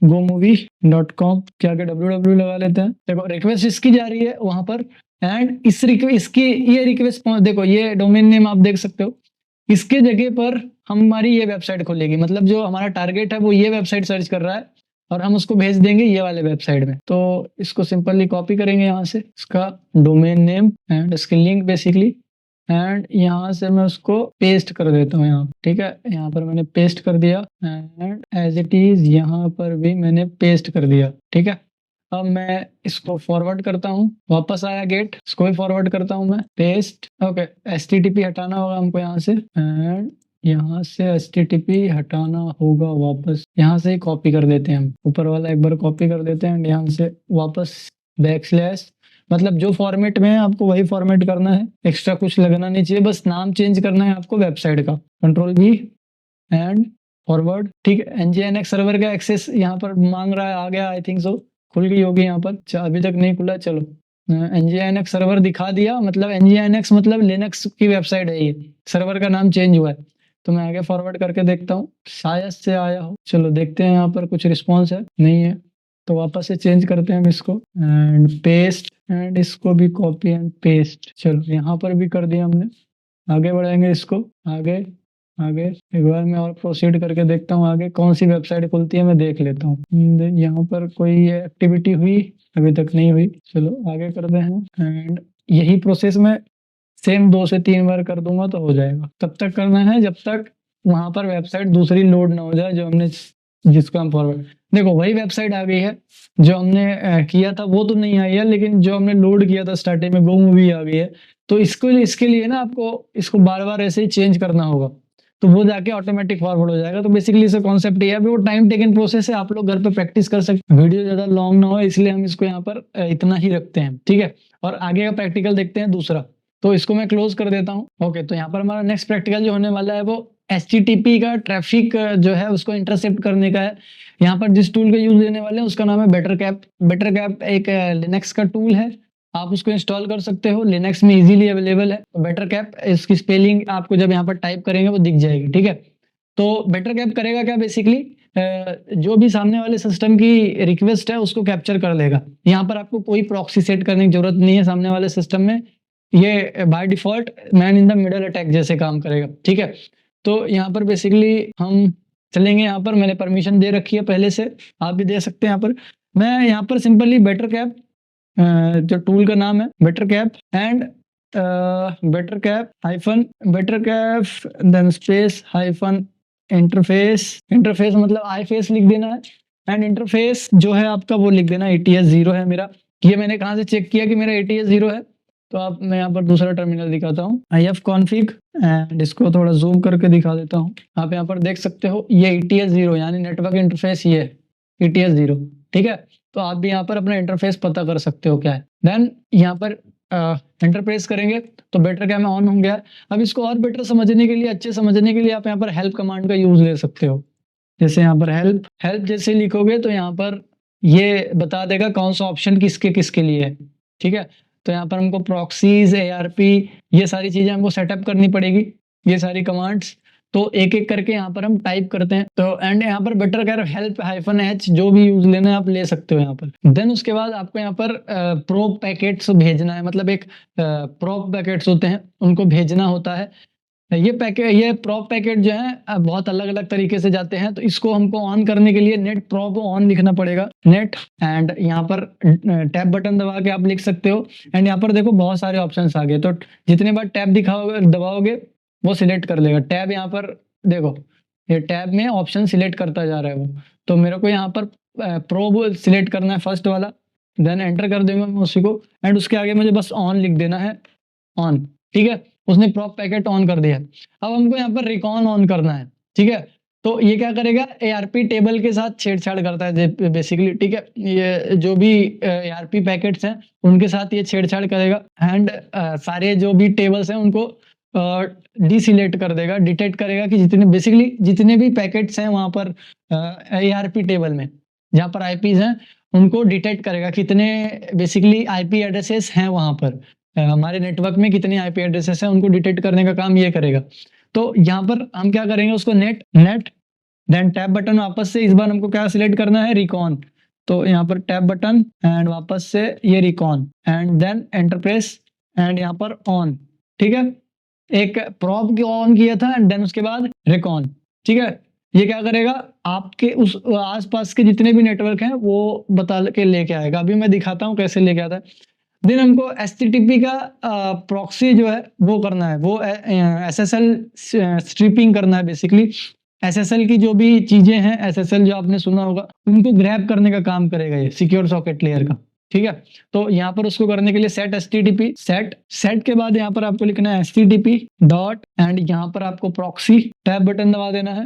A: gomovie.com के आगे www लगा लेते हैं। देखो रिक्वेस्ट इसकी जा रही है वहां पर, एंड इसकी ये रिक्वेस्ट देखो, ये डोमेन नेम आप देख सकते हो, इसके जगह पर हमारी ये वेबसाइट खुलेगी। मतलब जो हमारा टारगेट है वो ये वेबसाइट सर्च कर रहा है, और हम उसको भेज देंगे ये वाले वेबसाइट में। तो इसको सिंपली कॉपी करेंगे यहाँ से, इसका डोमेन नेम एंड इसकी लिंक बेसिकली, एंड यहाँ से मैं उसको पेस्ट कर देता हूँ यहाँ, ठीक है। यहाँ पर मैंने पेस्ट कर दिया, एंड एज इट इज यहाँ पर भी मैंने पेस्ट कर दिया, ठीक है। अब मैं इसको फॉरवर्ड करता हूँ, वापस आया गेट, इसको भी फॉरवर्ड करता हूँ मैं, पेस्ट, ओके। HTTP हटाना होगा हमको यहाँ से, एंड यहाँ से HTTP हटाना होगा वापस, यहाँ से ही कॉपी कर देते हैं हम, ऊपर वाला एक बार कॉपी कर देते हैं, एंड यहाँ से वापस बैकस्लैश,
B: मतलब जो फॉर्मेट में है आपको वही फॉर्मेट करना है, एक्स्ट्रा कुछ लगना नहीं चाहिए, बस नाम चेंज करना है आपको वेबसाइट का। कंट्रोल V एंड फॉरवर्ड, ठीक है। nginx सर्वर का एक्सेस यहाँ पर मांग रहा है, आ गया आई थिंक सो, खुल गई होगी यहाँ पर। अभी तक नहीं खुला, चलो nginx सर्वर दिखा दिया, मतलब nginx मतलब लिनक्स की वेबसाइट है ये, सर्वर का नाम चेंज हुआ है। तो मैं आगे फॉरवर्ड करके देखता हूँ, शायद से आया हो। चलो देखते हैं यहाँ पर कुछ रिस्पॉन्स है, नहीं है, तो वापस से चेंज करते हैं हम इसको एंड पेस्ट, एंड इसको भी कॉपी एंड पेस्ट। चलो यहाँ पर भी कर दिया हमने, आगे बढ़ाएंगे इसको, आगे आगे एक बार मैं और प्रोसीड करके देखता हूँ आगे कौन सी वेबसाइट खुलती है, मैं देख लेता हूँ। यहाँ पर कोई एक्टिविटी हुई, अभी तक नहीं हुई। चलो आगे करते हैं एंड यही प्रोसेस में सेम 2 से 3 बार कर दूंगा तो हो जाएगा। तब तक करना है जब तक वहां पर वेबसाइट दूसरी लोड ना हो जाए जो हमने, जिसको हम फॉरवर्ड, देखो वही वेबसाइट आ गई है जो हमने किया था, वो तो नहीं आई है, लेकिन जो हमने लोड किया था स्टार्टिंग में वो मूवी आ गई है। तो इसके लिए ना आपको इसको बार बार ऐसे ही चेंज करना होगा, तो वो जाके ऑटोमेटिक फॉरवर्ड हो जाएगा। तो बेसिकली इसका कॉन्सेप्ट ये है, वो टाइम टेकन प्रोसेस है, आप लोग घर पे प्रैक्टिस कर सकते हैं। वीडियो ज्यादा लॉन्ग ना हो इसलिए हम इसको यहाँ पर इतना ही रखते हैं, ठीक है। और आगे का प्रैक्टिकल देखते हैं दूसरा, तो इसको मैं क्लोज कर देता हूँ। ओके, तो यहाँ पर हमारा नेक्स्ट प्रैक्टिकल जो होने वाला है वो HTTP का ट्रैफिक जो है उसको इंटरसेप्ट करने का है। यहाँ पर जिस टूल का यूज लेने वाले हैं उसका नाम है बेटरकैप। बेटरकैप एक लिनक्स का टूल है, आप उसको इंस्टॉल कर सकते हो, लिनक्स में इजीली अवेलेबल है। तो बेटरकैप, इसकी स्पेलिंग आपको जब यहाँ पर टाइप करेंगे वो दिख जाएगी, ठीक है। तो बेटरकैप करेगा क्या, बेसिकली जो भी सामने वाले सिस्टम की रिक्वेस्ट है उसको कैप्चर कर लेगा। यहाँ पर आपको कोई प्रॉक्सी सेट करने की जरूरत नहीं है सामने वाले सिस्टम में, ये by default man in the middle attack जैसे काम करेगा, ठीक है। तो यहाँ पर बेसिकली हम चलेंगे, यहाँ पर मैंने परमिशन दे रखी है पहले से, आप भी दे सकते हैं। यहाँ पर मैं यहाँ पर सिंपली बेटरकैप, जो टूल का नाम है bettercap and bettercap then space hyphen interface मतलब आई फेस लिख देना है, एंड इंटरफेस जो है आपका वो लिख देना ATS 0 है मेरा। ये मैंने कहाँ से चेक किया कि मेरा ATS 0 है, तो आप, मैं यहाँ पर दूसरा टर्मिनल दिखाता हूँ, ifconfig एंड इसको थोड़ा जूम करके दिखा देता हूँ। आप यहाँ पर देख सकते हो ये ATS 0 यानी नेटवर्क इंटरफेस, ये ATS 0, ठीक है। तो आप भी यहाँ पर अपना इंटरफेस पता कर सकते हो क्या है। देन यहाँ पर इंटरप्रेस करेंगे तो बेटरकैप ऑन हो गया। अब इसको और बेटर समझने के लिए, अच्छे समझने के लिए आप यहाँ पर हेल्प कमांड का यूज ले सकते हो। जैसे यहाँ पर हेल्प जैसे लिखोगे तो यहाँ पर ये बता देगा कौन सा ऑप्शन किसके लिए है, ठीक है। तो यहाँ पर हमको प्रॉक्सीज, ARP, ये सारी चीजें हमको सेटअप करनी पड़ेगी, ये सारी कमांड्स। तो एक एक करके यहाँ पर हम टाइप करते हैं। तो एंड यहाँ पर बेटरकैप help-h जो भी यूज लेना है आप ले सकते हो यहाँ पर। देन उसके बाद आपको यहाँ पर प्रोब पैकेट्स भेजना है, मतलब एक प्रोब पैकेट्स होते हैं उनको भेजना होता है। ये प्रोब पैकेट जो है बहुत अलग अलग तरीके से जाते हैं, तो इसको हमको ऑन करने के लिए नेट प्रोब ऑन लिखना पड़ेगा, नेट, एंड यहाँ पर टैब बटन दबा के आप लिख सकते हो। एंड यहाँ पर देखो बहुत सारे ऑप्शंस आ गए, तो जितने बार टैब दबाओगे वो सिलेक्ट कर लेगा। टैब यहाँ पर देखो, ये टैब में ऑप्शन सिलेक्ट करता जा रहा है वो, तो मेरे को यहाँ पर प्रोब सिलेक्ट करना है फर्स्ट वाला, देन एंटर कर दूंगा मैं उसी को, एंड उसके आगे मुझे बस ऑन लिख देना है, ऑन, ठीक है। उसने प्रोब पैकेट ऑन कर दिया। अब हमको यहाँ पर रिकॉन ऑन करना है, ठीक है। तो ये क्या करेगा, ARP टेबल के साथ छेड़छाड़ करता है बेसिकली, ठीक है। ये जो भी ARP पैकेट्स हैं उनके साथ ये छेड़छाड़ करेगा, एंड सारे जो भी टेबल्स हैं उनको डिसिलेक्ट कर देगा, डिटेक्ट करेगा कि जितने भी पैकेट्स हैं वहां पर ARP टेबल में जहाँ पर IPs हैं उनको डिटेक्ट करेगा, कितने बेसिकली IP एड्रेसेस हैं वहां पर, हमारे नेटवर्क में कितने IP एड्रेसेस हैं उनको डिटेक्ट करने का काम ये करेगा। तो यहाँ पर हम क्या करेंगे, उसको नेट देन टैब बटन, वापस से इस बार हमको क्या सिलेक्ट करना है, रिकॉन। तो यहाँ पर टैब बटन एंड वापस से ये recon, and then enter press and यहाँ पर ऑन, ठीक है। एक प्रोब की ऑन किया था एंड देन उसके बाद रिकॉन, ठीक है। ये क्या करेगा, आपके उस आसपास के जितने भी नेटवर्क हैं वो बता के लेके आएगा। अभी मैं दिखाता हूँ कैसे लेके आता है। देन हमको HTTP का प्रॉक्सी जो है वो करना है, वो SSL स्ट्रिपिंग करना है। बेसिकली SSL की जो भी चीजें हैं, SSL जो आपने सुना होगा, उनको ग्रैब करने का काम करेगा ये सिक्योर सॉकेट लेयर का, ठीक है। तो यहाँ पर उसको करने के लिए सेट HTTP, सेट के बाद यहाँ पर आपको लिखना है HTTP डॉट, एंड यहाँ पर आपको प्रॉक्सी, टैब बटन दबा देना है,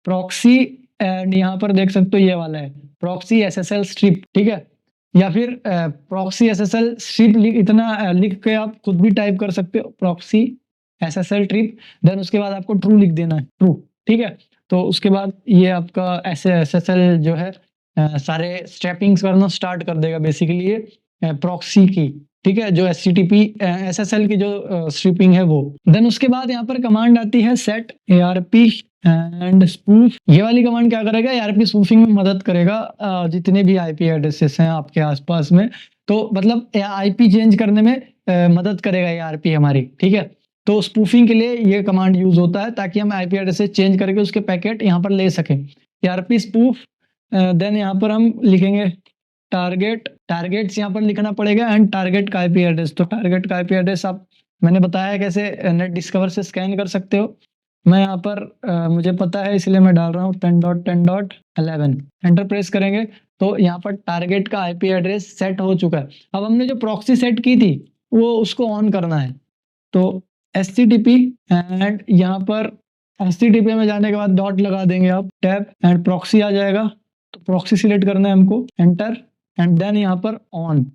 B: प्रॉक्सी, एंड यहाँ पर देख सकते हो ये वाला है प्रॉक्सी SSL स्ट्रिप, ठीक है। या फिर प्रॉक्सी एसएसएल स्ट्रिप इतना लिख के आप खुद भी टाइप कर सकते हो, प्रॉक्सी एसएसएल ट्रिप। देन उसके बाद आपको ट्रू लिख देना है, ट्रू, ठीक है। तो उसके बाद ये आपका ऐसे एसएसएल जो है सारे स्ट्रैपिंग्स करना स्टार्ट कर देगा बेसिकली ये प्रॉक्सी की, ठीक है, जो एचटीटीपी एसएसएल की जो स्ट्रिपिंग है वो। देन उसके बाद यहाँ पर कमांड आती है सेट एआरपी एंड स्पूफ। ये वाली कमांड क्या करेगा, एआरपी स्पूफिंग में मदद करेगा जितने भी आईपी एड्रेसेस हैं आपके आसपास में, तो मतलब आईपी चेंज करने में मदद करेगा एआरपी हमारी, ठीक है। तो स्पूफिंग के लिए ये कमांड यूज होता है ताकि हम आईपी एड्रेसेस चेंज करके उसके पैकेट यहाँ पर ले सकें। एआरपी स्पूफ, देन यहाँ पर हम लिखेंगे टारगेट, टारगेट्स यहाँ पर लिखना पड़ेगा एंड टारगेट का आईपी एड्रेस। तो टारगेट का आईपी एड्रेस आप, मैंने बताया कैसे नेट डिस्कवर से स्कैन कर सकते हो। मैं यहाँ पर मुझे पता है इसलिए मैं डाल रहा हूँ 10.10.11, एंटर प्रेस करेंगे तो यहाँ पर टारगेट का आईपी एड्रेस सेट हो चुका है। अब हमने जो प्रॉक्सी सेट की थी वो उसको ऑन करना है, तो एचटीटीपी एंड यहाँ पर एचटीटीपी में जाने के बाद डॉट लगा देंगे आप, टैब एंड प्रॉक्सी आ जाएगा, तो प्रॉक्सी सिलेक्ट करना है हमको, एंटर एंड देन यहाँ पर ऑन,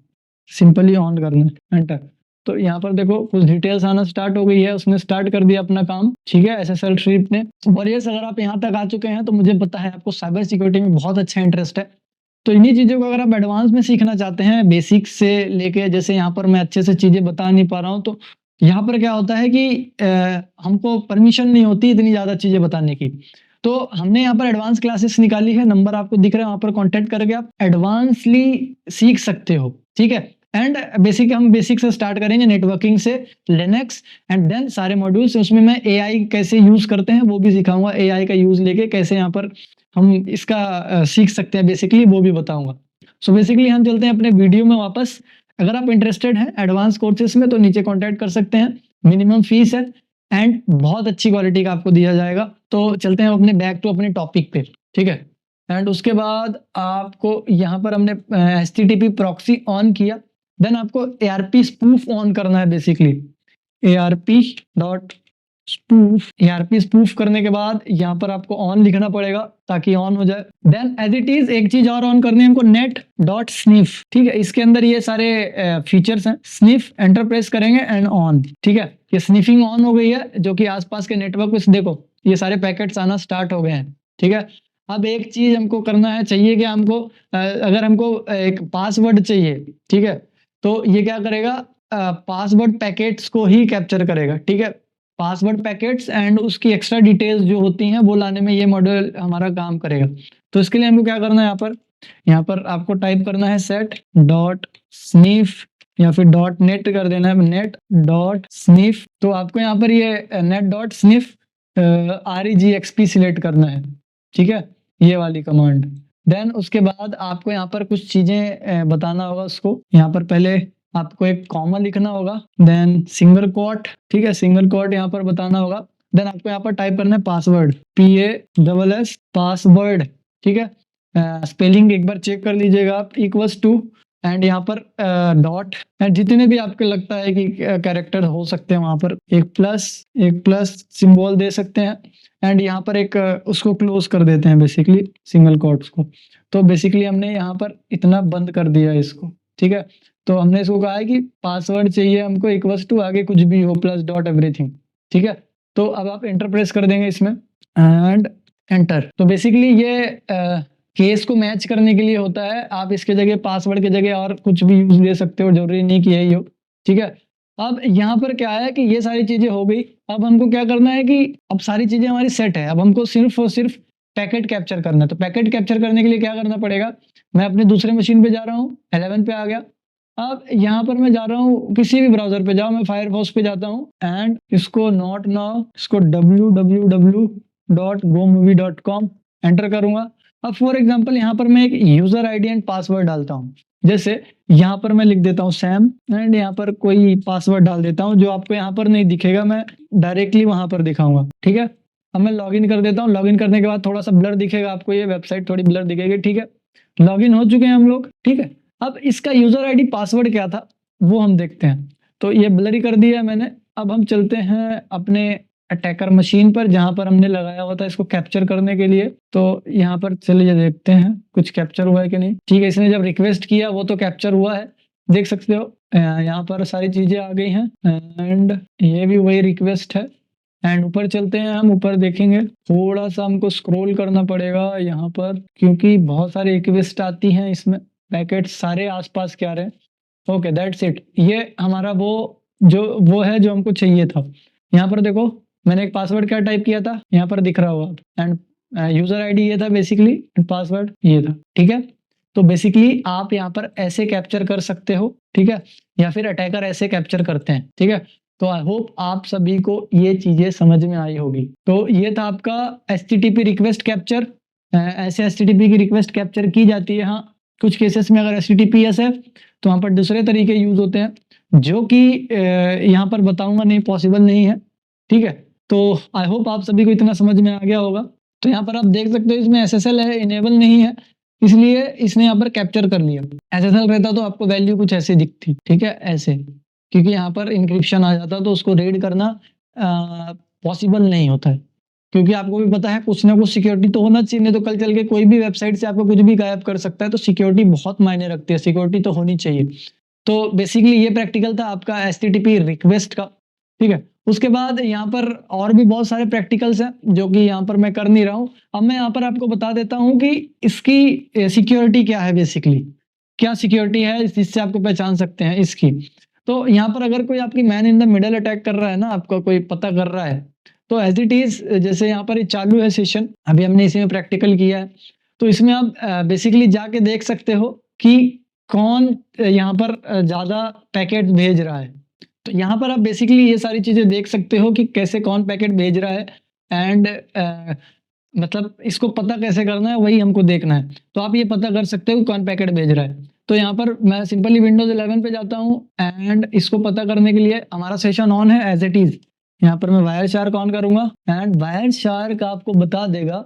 B: सिंपली ऑन करना है, एंटर। तो यहाँ पर देखो कुछ डिटेल्स आना स्टार्ट हो गई है, उसने स्टार्ट कर दिया अपना काम, ठीक है, एसएसएल ट्रिप ने। और ये अगर आप यहाँ तक आ चुके हैं तो मुझे पता है आपको साइबर सिक्योरिटी में बहुत अच्छा इंटरेस्ट है। तो इन्हीं चीज़ों को अगर आप एडवांस में सीखना चाहते हैं, बेसिक से लेके, जैसे यहाँ पर मैं अच्छे से चीज़ें बता नहीं पा रहा हूँ, तो यहाँ पर क्या होता है कि हमको परमिशन नहीं होती इतनी ज़्यादा चीज़ें बताने की, तो हमने यहाँ पर एडवांस क्लासेस निकाली है, नंबर आपको दिख रहा है, वहाँ पर कॉन्टेक्ट करके आप एडवांसली सीख सकते हो, ठीक है। एंड बेसिक हम बेसिक से स्टार्ट करेंगे, नेटवर्किंग से लिनक्स एंड देन सारे मॉड्यूल्स, उसमें मैं एआई कैसे यूज करते हैं वो भी सिखाऊंगा, एआई का यूज लेके कैसे यहाँ पर हम इसका सीख सकते हैं बेसिकली वो भी बताऊंगा। सो बेसिकली हम चलते हैं अपने वीडियो में वापस। अगर आप इंटरेस्टेड हैं एडवांस कोर्सेज में तो नीचे कॉन्टैक्ट कर सकते हैं, मिनिमम फीस है एंड बहुत अच्छी क्वालिटी का आपको दिया जाएगा। तो चलते हैं अपने बैक टू अपने टॉपिक पे, ठीक है। एंड उसके बाद आपको यहाँ पर हमने एचटीटीपी प्रॉक्सी ऑन किया, देन आपको एआरपी स्पूफ ऑन करना है basically, ARP dot spoof. ARP spoof करने के बाद यहाँ पर आपको ऑन लिखना पड़ेगा ताकि ऑन हो जाए। देन एज इट इज एक चीज और ऑन करनी है हमको, नेट डॉट स्निफ, ठीक है, इसके अंदर ये सारे फीचर्स हैं। स्निफ एंटर प्रेस करेंगे एंड ऑन, ठीक है, ये स्निफिंग ऑन हो गई है, जो कि आसपास के नेटवर्क पे देखो ये सारे पैकेट्स आना स्टार्ट हो गए हैं, ठीक है। अब एक चीज हमको करना है, चाहिए कि हमको अगर हमको एक पासवर्ड चाहिए, ठीक है, तो ये क्या करेगा, पासवर्ड पैकेट्स को ही कैप्चर करेगा, ठीक है, पासवर्ड पैकेट्स एंड उसकी एक्स्ट्रा डिटेल्स जो होती हैं वो लाने में ये मॉड्यूल हमारा काम करेगा। तो इसके लिए हमको क्या करना है, यहाँ पर आपको टाइप करना है सेट डॉट स्निफ या फिर डॉट नेट कर देना है, नेट डॉट स्निफ। तो आपको यहाँ पर ये net dot sniff REGXP select करना है, ठीक है, ये वाली कमांड। देन उसके बाद आपको यहाँ पर कुछ चीजें बताना होगा उसको, यहाँ पर पहले आपको एक कॉमा लिखना होगा, देन सिंगल कोट, ठीक है, सिंगल कोट यहाँ पर बताना होगा। देन आपको यहाँ पर टाइप करना है पासवर्ड, PASS पासवर्ड, ठीक है, स्पेलिंग एक बार चेक कर लीजिएगा आप, इक्वल्स टू एंड यहाँ पर डॉट एंड जितने भी आपको लगता है कि कैरेक्टर हो सकते हैं वहां पर एक प्लस सिंबल दे सकते हैं एंड यहाँ पर एक उसको क्लोज कर देते हैं बेसिकली सिंगल कोट्स को। तो बेसिकली हमने यहाँ पर इतना बंद कर दिया इसको, ठीक है। तो हमने इसको कहा है कि पासवर्ड चाहिए हमको इक्वल्स टू आगे कुछ भी हो प्लस डॉट एवरीथिंग, ठीक है। तो अब आप एंटर प्रेस कर देंगे इसमें एंड एंटर। तो बेसिकली ये केस को मैच करने के लिए होता है, आप इसके जगह पासवर्ड की जगह और कुछ भी यूज दे सकते हो, जरूरी नहीं कि यही हो, ठीक है। अब यहाँ पर क्या है कि ये सारी चीजें हो गई, अब हमको क्या करना है कि अब सारी चीजें हमारी सेट है, अब हमको सिर्फ और सिर्फ पैकेट कैप्चर करना है। तो पैकेट कैप्चर करने के लिए क्या करना पड़ेगा, मैं अपने दूसरे मशीन पे जा रहा हूँ, 11 पे आ गया। अब यहाँ पर मैं जा रहा हूँ, किसी भी ब्राउजर पे जाओ, मैं फायरफॉक्स पे जाता हूँ एंड इसको नॉट नाउ, इसको www.gomovie.com एंटर करूंगा। अब फॉर एग्जांपल यहाँ पर मैं एक यूजर आईडी एंड पासवर्ड डालता हूँ, जैसे यहाँ पर मैं लिख देता हूँ सैम एंड यहाँ पर कोई पासवर्ड डाल देता हूँ जो आपको यहाँ पर नहीं दिखेगा, मैं डायरेक्टली वहां पर दिखाऊंगा, ठीक है। अब मैं लॉगिन कर देता हूँ, लॉगिन करने के बाद थोड़ा सा ब्लर दिखेगा आपको, ये वेबसाइट थोड़ी ब्लर दिखेगी, ठीक है। लॉगिन हो चुके हैं हम लोग, ठीक है। अब इसका यूजर आईडी पासवर्ड क्या था वो हम देखते हैं, तो ये ब्लरी कर दिया है मैंने। अब हम चलते हैं अपने अटैकर मशीन पर जहां पर हमने लगाया हुआ था इसको कैप्चर करने के लिए। तो यहाँ पर चलिए देखते हैं कुछ कैप्चर हुआ है कि नहीं। ठीक है, इसने जब रिक्वेस्ट किया वो तो कैप्चर हुआ है, देख सकते हो यहाँ पर सारी चीजें आ गई हैं एंड ये भी वही रिक्वेस्ट है। एंड ऊपर चलते हैं, हम ऊपर देखेंगे, थोड़ा सा हमको स्क्रॉल करना पड़ेगा यहाँ पर क्योंकि बहुत सारी रिक्वेस्ट आती हैं इसमें, पैकेट सारे आसपास के आ रहे हैं। ओके दैट्स इट, ये हमारा वो है जो हमको चाहिए था। यहाँ पर देखो मैंने एक पासवर्ड क्या टाइप किया था, यहाँ पर दिख रहा होगा एंड यूजर आईडी ये था बेसिकली, पासवर्ड ये था। ठीक है, तो बेसिकली आप यहाँ पर ऐसे कैप्चर कर सकते हो, ठीक है, या फिर अटैकर ऐसे कैप्चर करते हैं। ठीक है, तो आई होप आप सभी को ये चीजें समझ में आई होगी। तो ये था आपका HTTP रिक्वेस्ट कैप्चर, ऐसे HTTP की रिक्वेस्ट कैप्चर की जाती है। हाँ, कुछ केसेस में अगर HTTPS है तो वहाँ पर दूसरे तरीके यूज होते हैं जो कि यहाँ पर बताऊंगा नहीं, पॉसिबल नहीं है। ठीक है, तो आई होप आप सभी को इतना समझ में आ गया होगा। तो यहाँ पर आप देख सकते हो इसमें SSL है, इनेबल नहीं है, इसलिए इसने यहाँ पर कैप्चर कर लिया। SSL रहता तो आपको वैल्यू कुछ ऐसे दिखती, ठीक है, ऐसे, क्योंकि यहाँ पर इंक्रिप्शन आ जाता तो उसको रीड करना पॉसिबल नहीं होता है, क्योंकि आपको भी पता है कुछ ना कुछ सिक्योरिटी तो होना चाहिए, नहीं तो कल चल के कोई भी वेबसाइट से आपको कुछ भी गायब कर सकता है। तो सिक्योरिटी बहुत मायने रखती है, सिक्योरिटी तो होनी चाहिए। तो बेसिकली ये प्रैक्टिकल था आपका HTTP रिक्वेस्ट का। ठीक है, उसके बाद यहाँ पर और भी बहुत सारे प्रैक्टिकल्स हैं जो कि यहाँ पर मैं कर नहीं रहा हूँ। अब मैं यहाँ पर आपको बता देता हूँ कि इसकी सिक्योरिटी क्या है, बेसिकली क्या सिक्योरिटी है जिससे आपको पहचान सकते हैं इसकी। तो यहाँ पर अगर कोई आपकी man in the middle attack कर रहा है ना, आपका कोई पता कर रहा है, तो एज इट इज, जैसे यहाँ पर ये चालू है सेशन, अभी हमने इसी में प्रैक्टिकल किया है, तो इसमें आप बेसिकली जाके देख सकते हो कि कौन यहाँ पर ज्यादा पैकेट भेज रहा है। तो यहाँ पर आप बेसिकली ये सारी चीजें देख सकते हो कि कैसे कौन पैकेट भेज रहा है एंड मतलब इसको पता कैसे करना है, वही हमको देखना है। तो आप ये पता कर सकते हो कौन पैकेट भेज रहा है। तो यहाँ पर मैं सिंपली विंडोज 11 पे जाता हूँ एंड इसको पता करने के लिए हमारा सेशन ऑन है एज इट इज। यहाँ पर मैं वायर शार्क ऑन करूंगा एंड वायर शार्क आपको बता देगा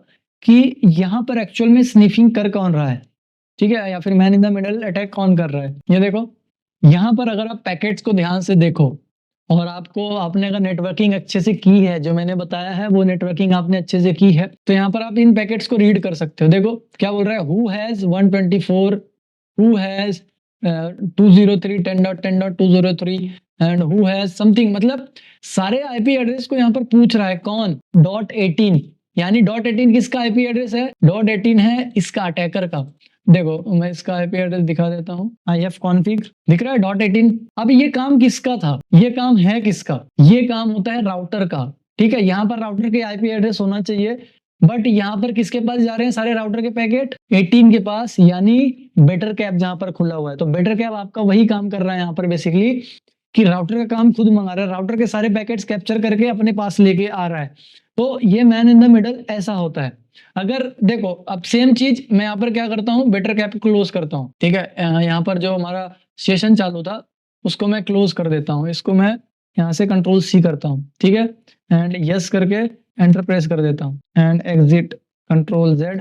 B: कि यहाँ पर एक्चुअल में स्निफिंग कर कौन रहा है, ठीक है, या फिर man in the middle attack कौन कर रहा है। ये देखो यहाँ पर अगर आप पैकेट्स को ध्यान से देखो और आपने अगर नेटवर्किंग अच्छे से की है, जो मैंने बताया है वो नेटवर्किंग आपने अच्छे से की है, तो यहाँ पर आप इन पैकेट्स को रीड कर सकते हो। देखो क्या बोल रहा है, who has 124, who has 203.10.10.203 and who has something, मतलब सारे आईपी एड्रेस को यहाँ पर पूछ रहा है कौन, .18, यानी .18 किसका आईपी एड्रेस है, .18 है इसका अटैकर का। देखो मैं इसका आईपी एड्रेस दिखा देता हूँ, ifconfig दिख रहा है .18। अब ये काम किसका था, ये काम है किसका, ये काम होता है राउटर का। ठीक है, यहाँ पर राउटर के आईपी एड्रेस होना चाहिए, बट यहाँ पर किसके पास जा रहे हैं सारे राउटर के पैकेट, 18 के पास, यानी बेटर कैप जहाँ पर खुला हुआ है। तो बेटर कैप आपका वही काम कर रहा है यहाँ पर बेसिकली, कि राउटर का काम खुद मंगा रहा है, राउटर के सारे पैकेट्स कैप्चर करके अपने पास लेके आ रहा है। तो ये मैन इन द मिडल ऐसा होता है। अगर देखो अब सेम चीज मैं यहाँ पर क्या करता हूँ, बेटर कैप क्लोज करता हूँ। ठीक है, यहाँ पर जो हमारा सेशन चालू था उसको मैं क्लोज कर देता हूँ, इसको मैं यहाँ से Ctrl+C करता हूँ। ठीक है, एंड यस करके एंटर प्रेस कर देता हूँ एंड एग्जिट Ctrl+Z।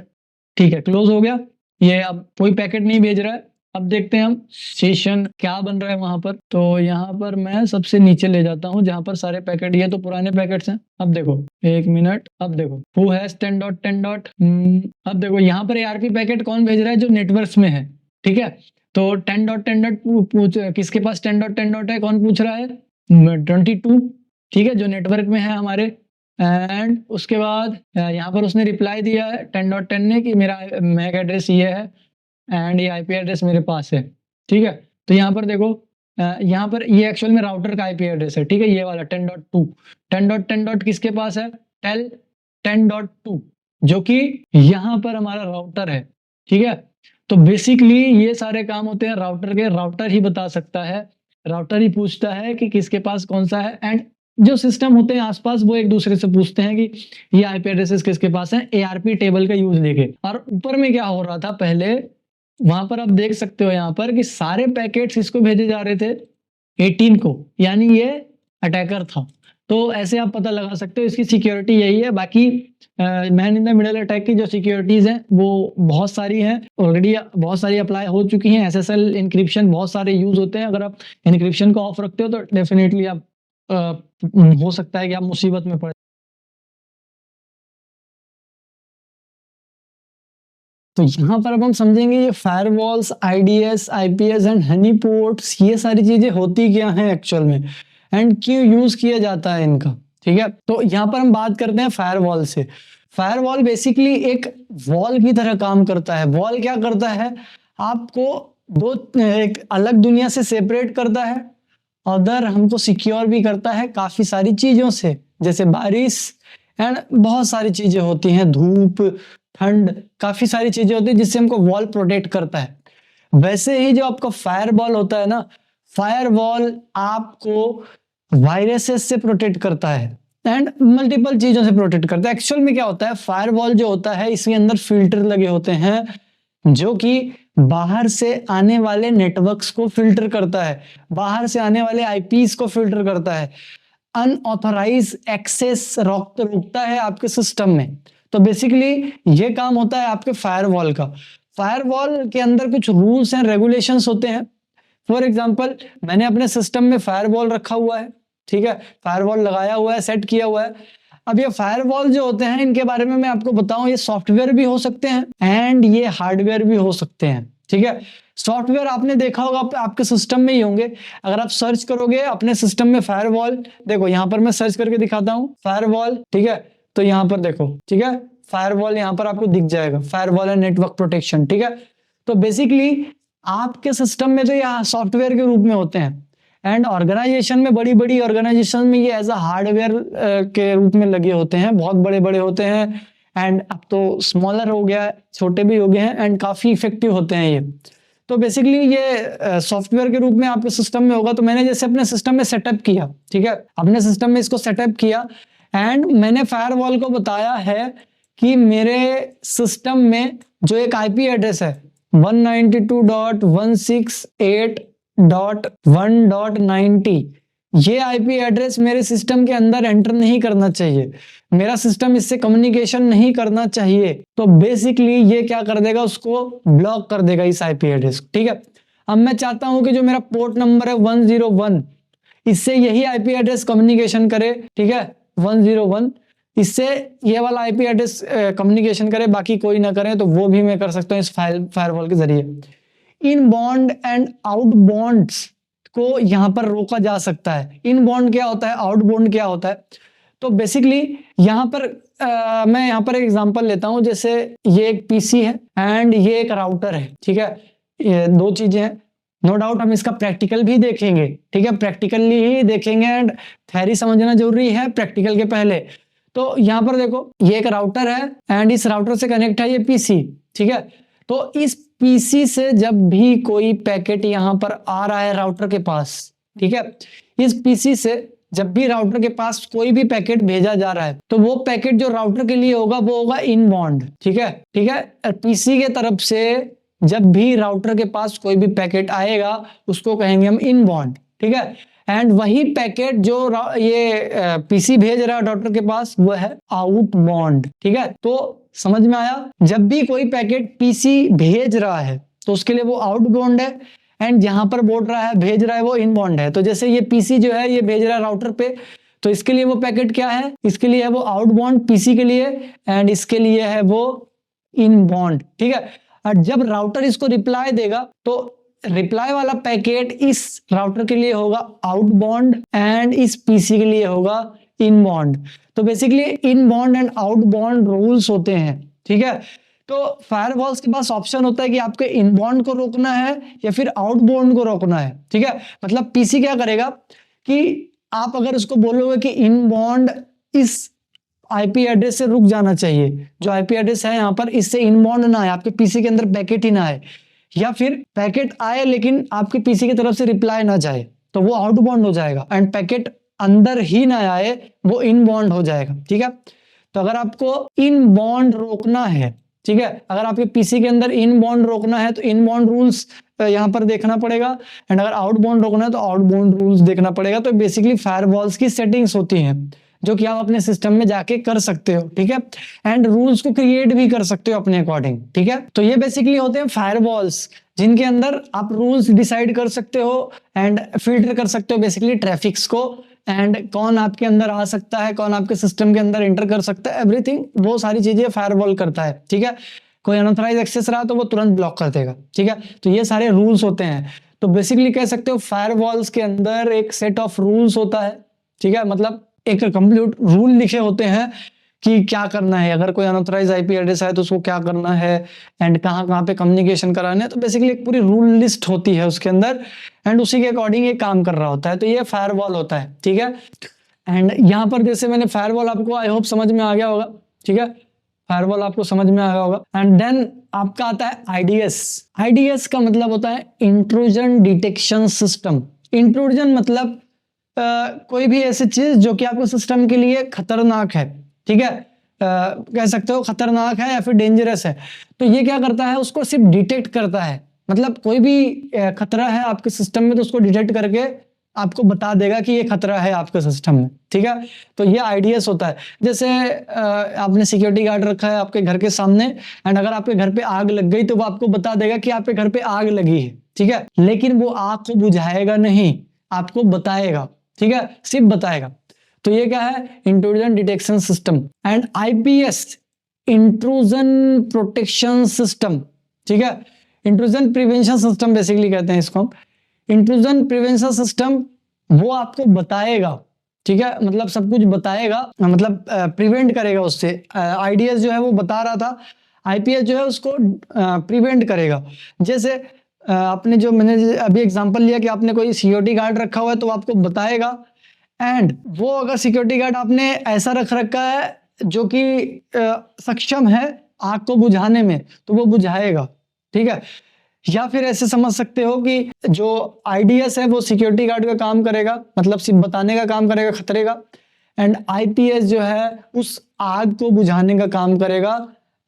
B: ठीक है, क्लोज हो गया, ये अब कोई पैकेट नहीं भेज रहा है। अब देखते हैं हम सेशन क्या बन रहा है वहां पर। तो यहाँ पर मैं सबसे नीचे ले जाता हूँ जहां पर सारे पैकेट, ये तो पुराने पैकेट्स हैं। अब देखो एक मिनट, अब देखो who has 10.10. अब देखो यहाँ पर ARP पैकेट कौन भेज रहा है, जो नेटवर्क्स में है। ठीक है, तो 10.10. पूछ किसके पास 10.10 है, कौन पूछ रहा है, 22। ठीक है, जो नेटवर्क में है हमारे। एंड उसके बाद यहाँ पर उसने रिप्लाई दिया है 10.10 ने कि मेरा मैक एड्रेस ये है एंड ये आईपी एड्रेस मेरे पास है। ठीक है, तो यहाँ पर देखो यहाँ पर ये एक्चुअल में राउटर का आईपी एड्रेस है। ठीक है, ये वाला 10.2, 10.10 किसके पास है, 10.2, जो कि यहाँ पर हमारा राउटर है। ठीक है, तो बेसिकली ये सारे काम होते हैं राउटर के, राउटर ही बता सकता है, राउटर ही पूछता है कि किसके पास कौन सा है। एंड जो सिस्टम होते हैं आसपास वो एक दूसरे से पूछते हैं कि ये आईपी एड्रेसेस किसके पास है, ARP टेबल का यूज लेके। और ऊपर में क्या हो रहा था पहले, वहां पर आप देख सकते हो यहाँ पर कि सारे पैकेट्स इसको भेजे जा रहे थे 18 को, यानी ये अटैकर था। तो ऐसे आप पता लगा सकते हो, इसकी सिक्योरिटी यही है। बाकी man in the middle attack की जो सिक्योरिटीज हैं वो बहुत सारी हैं, ऑलरेडी बहुत सारी अप्लाई हो चुकी हैं। SSL इंक्रिप्शन बहुत सारे यूज होते हैं, अगर आप इंक्रिप्शन को ऑफ रखते हो तो डेफिनेटली आप हो सकता है कि आप मुसीबत में पड़े।
A: तो यहाँ पर अब हम समझेंगे ये firewalls, IDs, IPS and honey ports, ये सारी चीजें होती क्या हैं एक्चुअल में एंड क्यों यूज किया जाता है इनका। ठीक है, तो यहाँ पर हम बात करते हैं फायरवॉल से। फायरवॉल बेसिकली एक वॉल की तरह काम करता है। वॉल क्या करता है, आपको एक अलग दुनिया से सेपरेट करता है, अदर हमको सिक्योर भी करता है काफी सारी चीजों से, जैसे बारिश एंड बहुत सारी चीजें होती हैं, धूप, ठंड, काफी सारी चीजें होती है जिससे हमको वॉल प्रोटेक्ट करता है। वैसे ही जो आपका फायरवॉल होता है ना, फायरवॉल आपको वायरसेस से प्रोटेक्ट करता है एंड मल्टीपल चीजों से प्रोटेक्ट करता है। एक्चुअल में क्या होता है, फायरवॉल जो होता है इसके अंदर फिल्टर लगे होते हैं जो कि बाहर से आने वाले नेटवर्क्स को फिल्टर करता है, बाहर से आने वाले आईपीस को फिल्टर करता है, अनऑथराइज एक्सेस रोकता है आपके सिस्टम में। तो बेसिकली ये काम होता है आपके फायरवॉल का। फायरवॉल के अंदर कुछ रूल्स एंड रेगुलेशंस होते हैं। फॉर एग्जांपल, मैंने अपने सिस्टम में फायरवॉल रखा हुआ है, ठीक है, फायरवॉल लगाया हुआ है, सेट किया हुआ है। अब ये फायरवॉल जो होते हैं इनके बारे में मैं आपको बताऊं, ये सॉफ्टवेयर भी हो सकते हैं एंड ये हार्डवेयर भी हो सकते हैं। ठीक है, सॉफ्टवेयर आपने देखा होगा आपके सिस्टम में ही होंगे। अगर आप सर्च करोगे अपने सिस्टम में फायरवॉल, देखो यहाँ पर मैं सर्च करके दिखाता हूँ फायरवॉल, ठीक है, तो यहाँ पर देखो, ठीक है, फायरवॉल यहाँ पर आपको दिख जाएगा, फायरवॉल एंड नेटवर्क प्रोटेक्शन। ठीक है, तो बेसिकली आपके सिस्टम में तो ये सॉफ्टवेयर के रूप में होते हैं एंड ऑर्गेनाइजेशन में, बड़ी बड़ी ऑर्गेनाइजेशन में ये एज अ हार्डवेयर के रूप में लगे होते हैं, बहुत बड़े बड़े होते हैं एंड अब तो स्मॉलर हो गया है, छोटे भी हो गए हैं एंड काफी इफेक्टिव होते हैं ये। तो बेसिकली ये सॉफ्टवेयर के रूप में आपके सिस्टम में होगा। तो मैंने जैसे अपने सिस्टम में सेटअप किया, ठीक है, अपने सिस्टम में इसको सेटअप किया एंड मैंने फायरवॉल को बताया है कि मेरे सिस्टम में जो एक आईपी एड्रेस है 192.168.1.90, ये आईपी एड्रेस मेरे सिस्टम के अंदर एंटर नहीं करना चाहिए, मेरा सिस्टम इससे कम्युनिकेशन नहीं करना चाहिए। तो बेसिकली ये क्या कर देगा, उसको ब्लॉक कर देगा इस आईपी एड्रेस। ठीक है, अब मैं चाहता हूं कि जो मेरा पोर्ट नंबर है 101, इससे यही आईपी एड्रेस कम्युनिकेशन करे। ठीक है, 101 इससे ये वाला आईपी एड्रेस कम्युनिकेशन करे, बाकी कोई ना करे, तो वो भी मैं कर सकता हूँ इस फायरवॉल के जरिए। In bond and out bonds को यहाँ पर रोका जा सकता है। इन बॉन्ड क्या होता है, आउट बॉन्ड क्या होता है, तो बेसिकली यहाँ पर मैं यहाँ पर एक एग्जांपल लेता हूँ। जैसे ये एक पीसी है एंड ये एक राउटर है, ठीक है, ये दो चीजें हैं। नो डाउट हम इसका प्रैक्टिकल भी देखेंगे, ठीक है, प्रैक्टिकली ही देखेंगे एंड थ्योरी समझना जरूरी है प्रैक्टिकल के पहले। तो यहाँ पर देखो ये एक राउटर है एंड इस राउटर से कनेक्ट है ये पीसी, ठीक है। तो इस पीसी से जब भी कोई पैकेट यहाँ पर आ रहा है राउटर के पास, ठीक है, इस पीसी से जब भी राउटर के पास कोई भी पैकेट भेजा जा रहा है तो वो पैकेट जो राउटर के लिए होगा वो होगा इनबाउंड। ठीक है, ठीक है, पीसी के तरफ से जब भी राउटर के पास कोई भी पैकेट आएगा उसको कहेंगे हम इनबाउंड। ठीक है, एंड वही पैकेट जो ये पीसी भेज रहा है राउटर के पास वो है आउटबाउंड। ठीक है, तो समझ में आया, जब भी कोई पैकेट पीसी भेज रहा है तो उसके लिए वो आउटबाउंड है एंड जहां पर बोल रहा है भेज रहा है वो इनबाउंड है। तो जैसे ये पीसी जो है ये भेज रहा है राउटर पे, तो इसके लिए वो पैकेट क्या है, इसके लिए है वो आउटबाउंड पीसी के लिए एंड इसके लिए है वो इनबाउंड। ठीक है, और जब राउटर इसको रिप्लाई देगा तो रिप्लाई वाला पैकेट इस राउटर के लिए होगा आउटबाउंड एंड इस पीसी के लिए होगा इनबाउंड। तो basically inbound and outbound rules होते हैं। ठीक है, तो फायरवॉल्स के पास ऑप्शन होता है कि आपके इनबाउंड को रोकना है या फिर आउटबाउंड को रोकना है। ठीक है, मतलब पीसी क्या करेगा कि आप अगर उसको बोलोगे कि इनबाउंड इस आईपी एड्रेस से रुक जाना चाहिए, जो आईपी एड्रेस है यहाँ पर इससे इनबाउंड ना आए, आपके पीसी के अंदर पैकेट ही ना आए, या फिर पैकेट आए लेकिन आपके पीसी की तरफ से रिप्लाई ना जाए, तो वो आउटबाउंड हो जाएगा एंड पैकेट अंदर ही ना आए वो इनबाउंड हो जाएगा। ठीक है, तो अगर आपको इनबाउंड रोकना है, ठीक है, अगर आपके पीसी के अंदर इनबाउंड रोकना है तो इनबाउंड रूल्स यहाँ पर देखना पड़ेगा एंड अगर आउटबाउंड रोकना है तो आउटबाउंड रूल्स देखना पड़ेगा। तो बेसिकली फायरवॉल्स की सेटिंग्स होती हैं जो कि आप अपने सिस्टम में जाके कर सकते हो। ठीक है, एंड रूल्स को क्रिएट भी कर सकते हो अपने अकॉर्डिंग। ठीक है, तो ये बेसिकली होते हैं फायरवॉल्स जिनके अंदर आप रूल्स डिसाइड कर सकते हो एंड फिल्टर कर सकते हो बेसिकली ट्रैफिक्स को एंड कौन आपके अंदर आ सकता है, कौन आपके सिस्टम के अंदर एंटर कर सकता है, एवरीथिंग वो सारी चीजें फायरवॉल करता है। ठीक है, कोई अनऑथराइज एक्सेस रहा तो वो तुरंत ब्लॉक कर देगा, ठीक है। तो ये सारे रूल्स होते हैं। तो बेसिकली कह सकते हो फायरवॉल्स के अंदर एक सेट ऑफ रूल्स होता है, ठीक है, मतलब एक कंप्लीट रूल लिखे होते हैं कि क्या करना है, अगर कोई अनऑथराइज आईपी एड्रेस है तो उसको क्या करना है एंड कहाँ कहाँ पे कम्युनिकेशन कराना है। तो बेसिकली एक पूरी रूल लिस्ट होती है उसके अंदर एंड उसी के अकॉर्डिंग ये काम कर रहा होता है। तो ये फायरवॉल होता है, ठीक है। एंड यहाँ पर जैसे मैंने फायरवॉल आपको आई होप समझ में आ गया होगा, ठीक है, फायरवॉल आपको समझ में आ गया होगा। एंड देन आपका आता है आईडीएस। आईडीएस का मतलब होता है इंट्रूजन डिटेक्शन सिस्टम। इंट्रूजन मतलब कोई भी ऐसी चीज जो कि आपके सिस्टम के लिए खतरनाक है, ठीक है, कह सकते हो खतरनाक है या फिर डेंजरस है। तो ये क्या करता है, उसको सिर्फ डिटेक्ट करता है, मतलब कोई भी खतरा है आपके सिस्टम में तो उसको डिटेक्ट करके आपको बता देगा कि ये खतरा है आपके सिस्टम में, ठीक है। तो ये आईडीएस होता है। जैसे आपने सिक्योरिटी गार्ड रखा है आपके घर के सामने एंड अगर आपके घर पे आग लग गई तो वो आपको बता देगा कि आपके घर पे आग लगी है, ठीक है, लेकिन वो आग को बुझाएगा नहीं, आपको बताएगा, ठीक है, सिर्फ बताएगा। तो ये क्या है, intrusion detection system. And IPS, intrusion protection system, ठीक है, इंट्रूजन प्रिवेंशन सिस्टम बेसिकली कहते हैं इसको। इंट्रूजन प्रिवेंशन सिस्टम वो आपको बताएगा, ठीक है, मतलब सब कुछ बताएगा, मतलब प्रिवेंट करेगा उससे। आईडीएस जो है वो बता रहा था, आईपीएस जो है उसको प्रिवेंट करेगा। जैसे आपने जो मैंने अभी एग्जांपल लिया कि आपने कोई सिक्योरिटी गार्ड रखा हुआ है तो आपको बताएगा एंड वो अगर सिक्योरिटी गार्ड आपने ऐसा रख रखा है जो कि सक्षम है आग को बुझाने में तो वो बुझाएगा, ठीक है। या फिर ऐसे समझ सकते हो कि जो आईडीएस है वो सिक्योरिटी गार्ड का काम करेगा, मतलब सिर्फ बताने का काम करेगा खतरे का, एंड आईपीएस जो है उस आग को बुझाने का काम करेगा।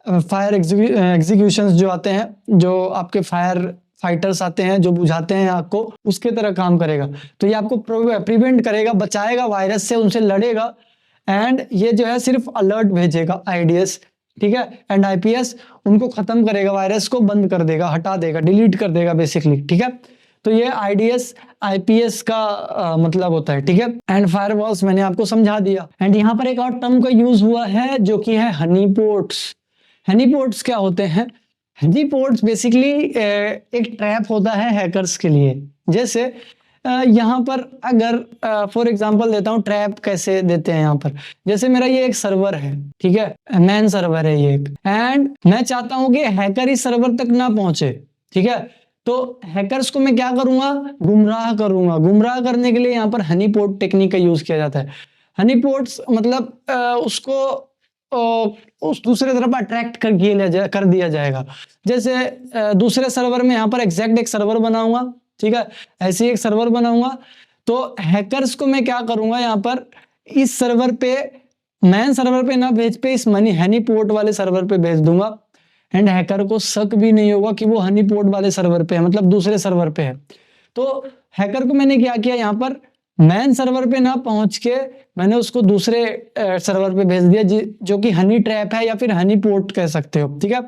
A: फायर एग्जीक्यूशंस जो आते हैं, जो आपके फायर फाइटर्स आते हैं जो बुझाते हैं आग को, उसके तरह काम करेगा। तो ये आपको प्रिवेंट करेगा, बचाएगा वायरस से, उनसे लड़ेगा एंड ये जो है सिर्फ अलर्ट भेजेगा आईडीएस, ठीक है, एंड आईपीएस उनको खत्म करेगा, वायरस को बंद कर देगा, हटा देगा, डिलीट कर देगा बेसिकली, ठीक है। तो ये आईडीएस आईपीएस का मतलब होता है, ठीक है। एंड फायरवॉल्स मैंने आपको समझा दिया। एंड यहाँ पर एक और टर्म का यूज हुआ है जो कि है हनीपोट्स। हनीपोट्स क्या होते हैं? हनीपोट्स बेसिकली एक ट्रैप होता है हैकर्स के लिए। जैसे यहाँ पर अगर फॉर एग्जांपल देता हूँ ट्रैप कैसे देते हैं यहाँ पर। जैसे मेरा ये एक सर्वर है, ठीक है, मेन सर्वर है ये एक, एंड मैं चाहता हूँ कि हैकर इस सर्वर तक ना पहुंचे, ठीक है। तो हैकर्स को मैं क्या करूंगा, गुमराह करूंगा। गुमराह करने के लिए यहाँ पर हनीपोट टेक्निक का यूज किया जाता है। हनीपोट्स मतलब उसको उस दूसरे तरफ अट्रैक्ट कर दिया जाएगा। जैसे दूसरे सर्वर में यहाँ पर एग्जैक्ट एक सर्वर बनाऊंगा, ठीक है, ऐसे एक सर्वर बनाऊंगा। तो हैकर्स को मैं क्या करूंगा, यहाँ पर इस सर्वर पे, मेन सर्वर पे ना भेज पे इस हनीपोट वाले सर्वर पे भेज दूंगा एंड हैकर को शक भी नहीं होगा कि वो हनीपोट वाले सर्वर पे है, मतलब दूसरे सर्वर पे है। तो हैकर को मैंने क्या किया, यहाँ पर मेन सर्वर पे ना पहुंच के मैंने उसको दूसरे सर्वर पे भेज दिया जो कि हनी ट्रैप है या फिर हनी पोर्ट कह सकते हो, ठीक है।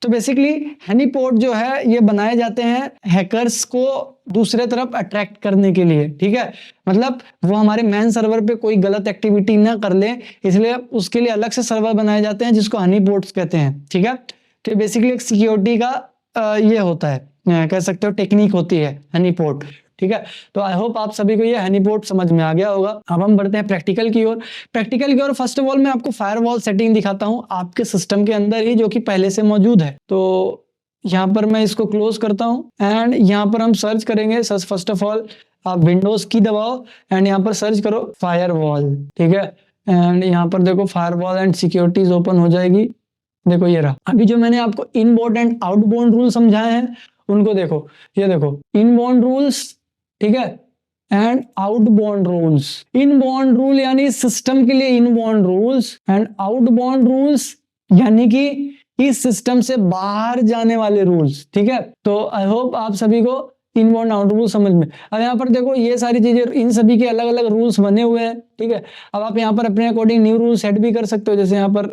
A: तो बेसिकली हनी पोर्ट जो है ये बनाए जाते हैं हैकर्स को दूसरे तरफ अट्रैक्ट करने के लिए, ठीक है, मतलब वो हमारे मेन सर्वर पे कोई गलत एक्टिविटी ना कर ले, इसलिए उसके लिए अलग से सर्वर बनाए जाते हैं जिसको हनी पोर्ट्स कहते हैं, ठीक है। तो बेसिकली एक सिक्योरिटी का ये होता है, कह सकते हो टेक्निक होती है हनी पोर्ट, ठीक है। तो आई होप आप सभी को ये हनी पोर्ट समझ में आ गया होगा। अब हम बढ़ते हैं प्रैक्टिकल की ओर। प्रैक्टिकल की ओर फर्स्ट ऑफ ऑल मैं आपको फायरवॉल सेटिंग दिखाता हूँ आपके सिस्टम के अंदर ही, जो कि पहले से मौजूद है। तो यहाँ पर मैं इसको क्लोज करता हूँ एंड यहाँ पर हम सर्च करेंगे। फर्स्ट ऑफ ऑल आप विंडोज की दबाओ एंड यहाँ पर सर्च करो फायरवॉल, ठीक है, एंड यहाँ पर देखो फायरवॉल एंड सिक्योरिटीज ओपन हो जाएगी। देखो ये रहा। अभी जो मैंने आपको इनबाउंड एंड आउटबाउंड रूल समझाए हैं उनको देखो, ये देखो इनबाउंड रूल्स, ठीक है, and outbound rules. Inbound rule यानी सिस्टम के लिए inbound rules and outbound rules यानी कि इस सिस्टम से बाहर जाने वाले रूल्स, ठीक है। तो आई होप आप सभी को इनबाउंड आउट रूल समझ में। अब यहाँ पर देखो ये सारी चीजें, इन सभी के अलग अलग रूल्स बने हुए हैं, ठीक है। अब आप यहाँ पर अपने अकॉर्डिंग न्यू रूल सेट भी कर सकते हो। जैसे यहाँ पर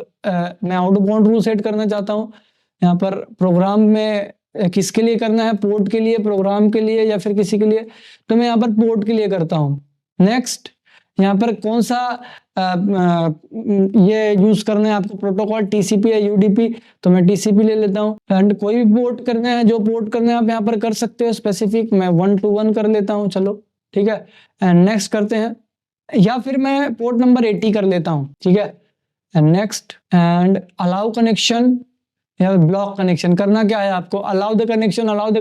A: मैं आउटबाउंड रूल सेट करना चाहता हूँ। यहाँ पर प्रोग्राम में किसके लिए करना है, पोर्ट के लिए, प्रोग्राम के लिए या फिर किसी के लिए, तो मैं यहाँ पर पोर्ट के लिए करता हूँ। नेक्स्ट यहाँ पर कौन सा ये यूज करना है आपको प्रोटोकॉल TCP या UDP, तो मैं TCP ले लेता हूँ। एंड कोई भी पोर्ट करना है, जो पोर्ट करना है आप यहाँ पर कर सकते हो स्पेसिफिक, मैं 121 कर लेता हूँ, चलो ठीक है। एंड नेक्स्ट करते हैं, या फिर मैं पोर्ट नंबर 80 कर लेता हूँ, ठीक है। And next, and allow connection या ब्लॉक कनेक्शन। करना क्या है आपको, allow the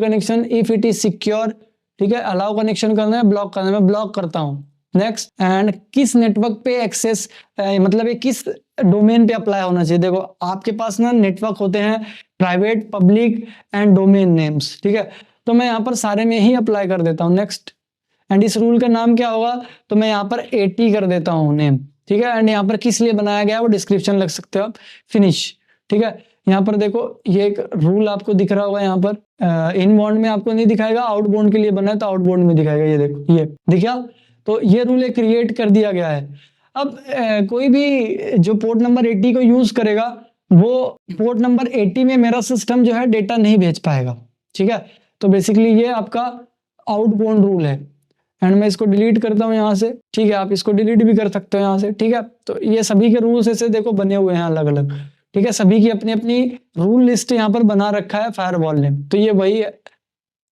A: connection if it is secure, ठीक है। अलाउ कनेक्शन करना है, ब्लॉक करना है, मैं ब्लॉक करता हूँ। नेक्स्ट, एंड किस नेटवर्क पे एक्सेस, मतलब ये किस डोमेन पे अप्लाई होना चाहिए। देखो आपके पास ना नेटवर्क होते हैं private, public and domain names, ठीक है। तो मैं यहाँ पर सारे में ही अप्लाई कर देता हूँ। नेक्स्ट, एंड इस रूल का नाम क्या होगा, तो मैं यहाँ पर 80 कर देता हूँ नेम, ठीक है। एंड यहाँ पर किस लिए बनाया गया है वो डिस्क्रिप्शन लग सकते हो आप, फिनिश, ठीक है। यहाँ पर देखो ये एक रूल आपको दिख रहा होगा, यहाँ पर इनबाउंड में आपको नहीं दिखाएगा, आउटबाउंड के लिए बना है तो आउटबाउंड में दिखाएगा, ये देखो ये दिखा। तो ये रूल एक क्रिएट कर दिया गया है। अब कोई भी जो पोर्ट नंबर 80 को यूज करेगा, वो पोर्ट नंबर 80 में मेरा सिस्टम जो है डेटा नहीं भेज पाएगा, ठीक है। तो बेसिकली ये आपका आउटबाउंड रूल है। एंड मैं इसको डिलीट करता हूँ यहाँ से, ठीक है। आप इसको डिलीट भी कर सकते हो यहाँ से, ठीक है। तो ये सभी के रूल्स ऐसे देखो बने हुए हैं अलग अलग, ठीक है। सभी की अपनी अपनी रूल लिस्ट यहाँ पर बना रखा है फायरवॉल ने, तो ये वही है,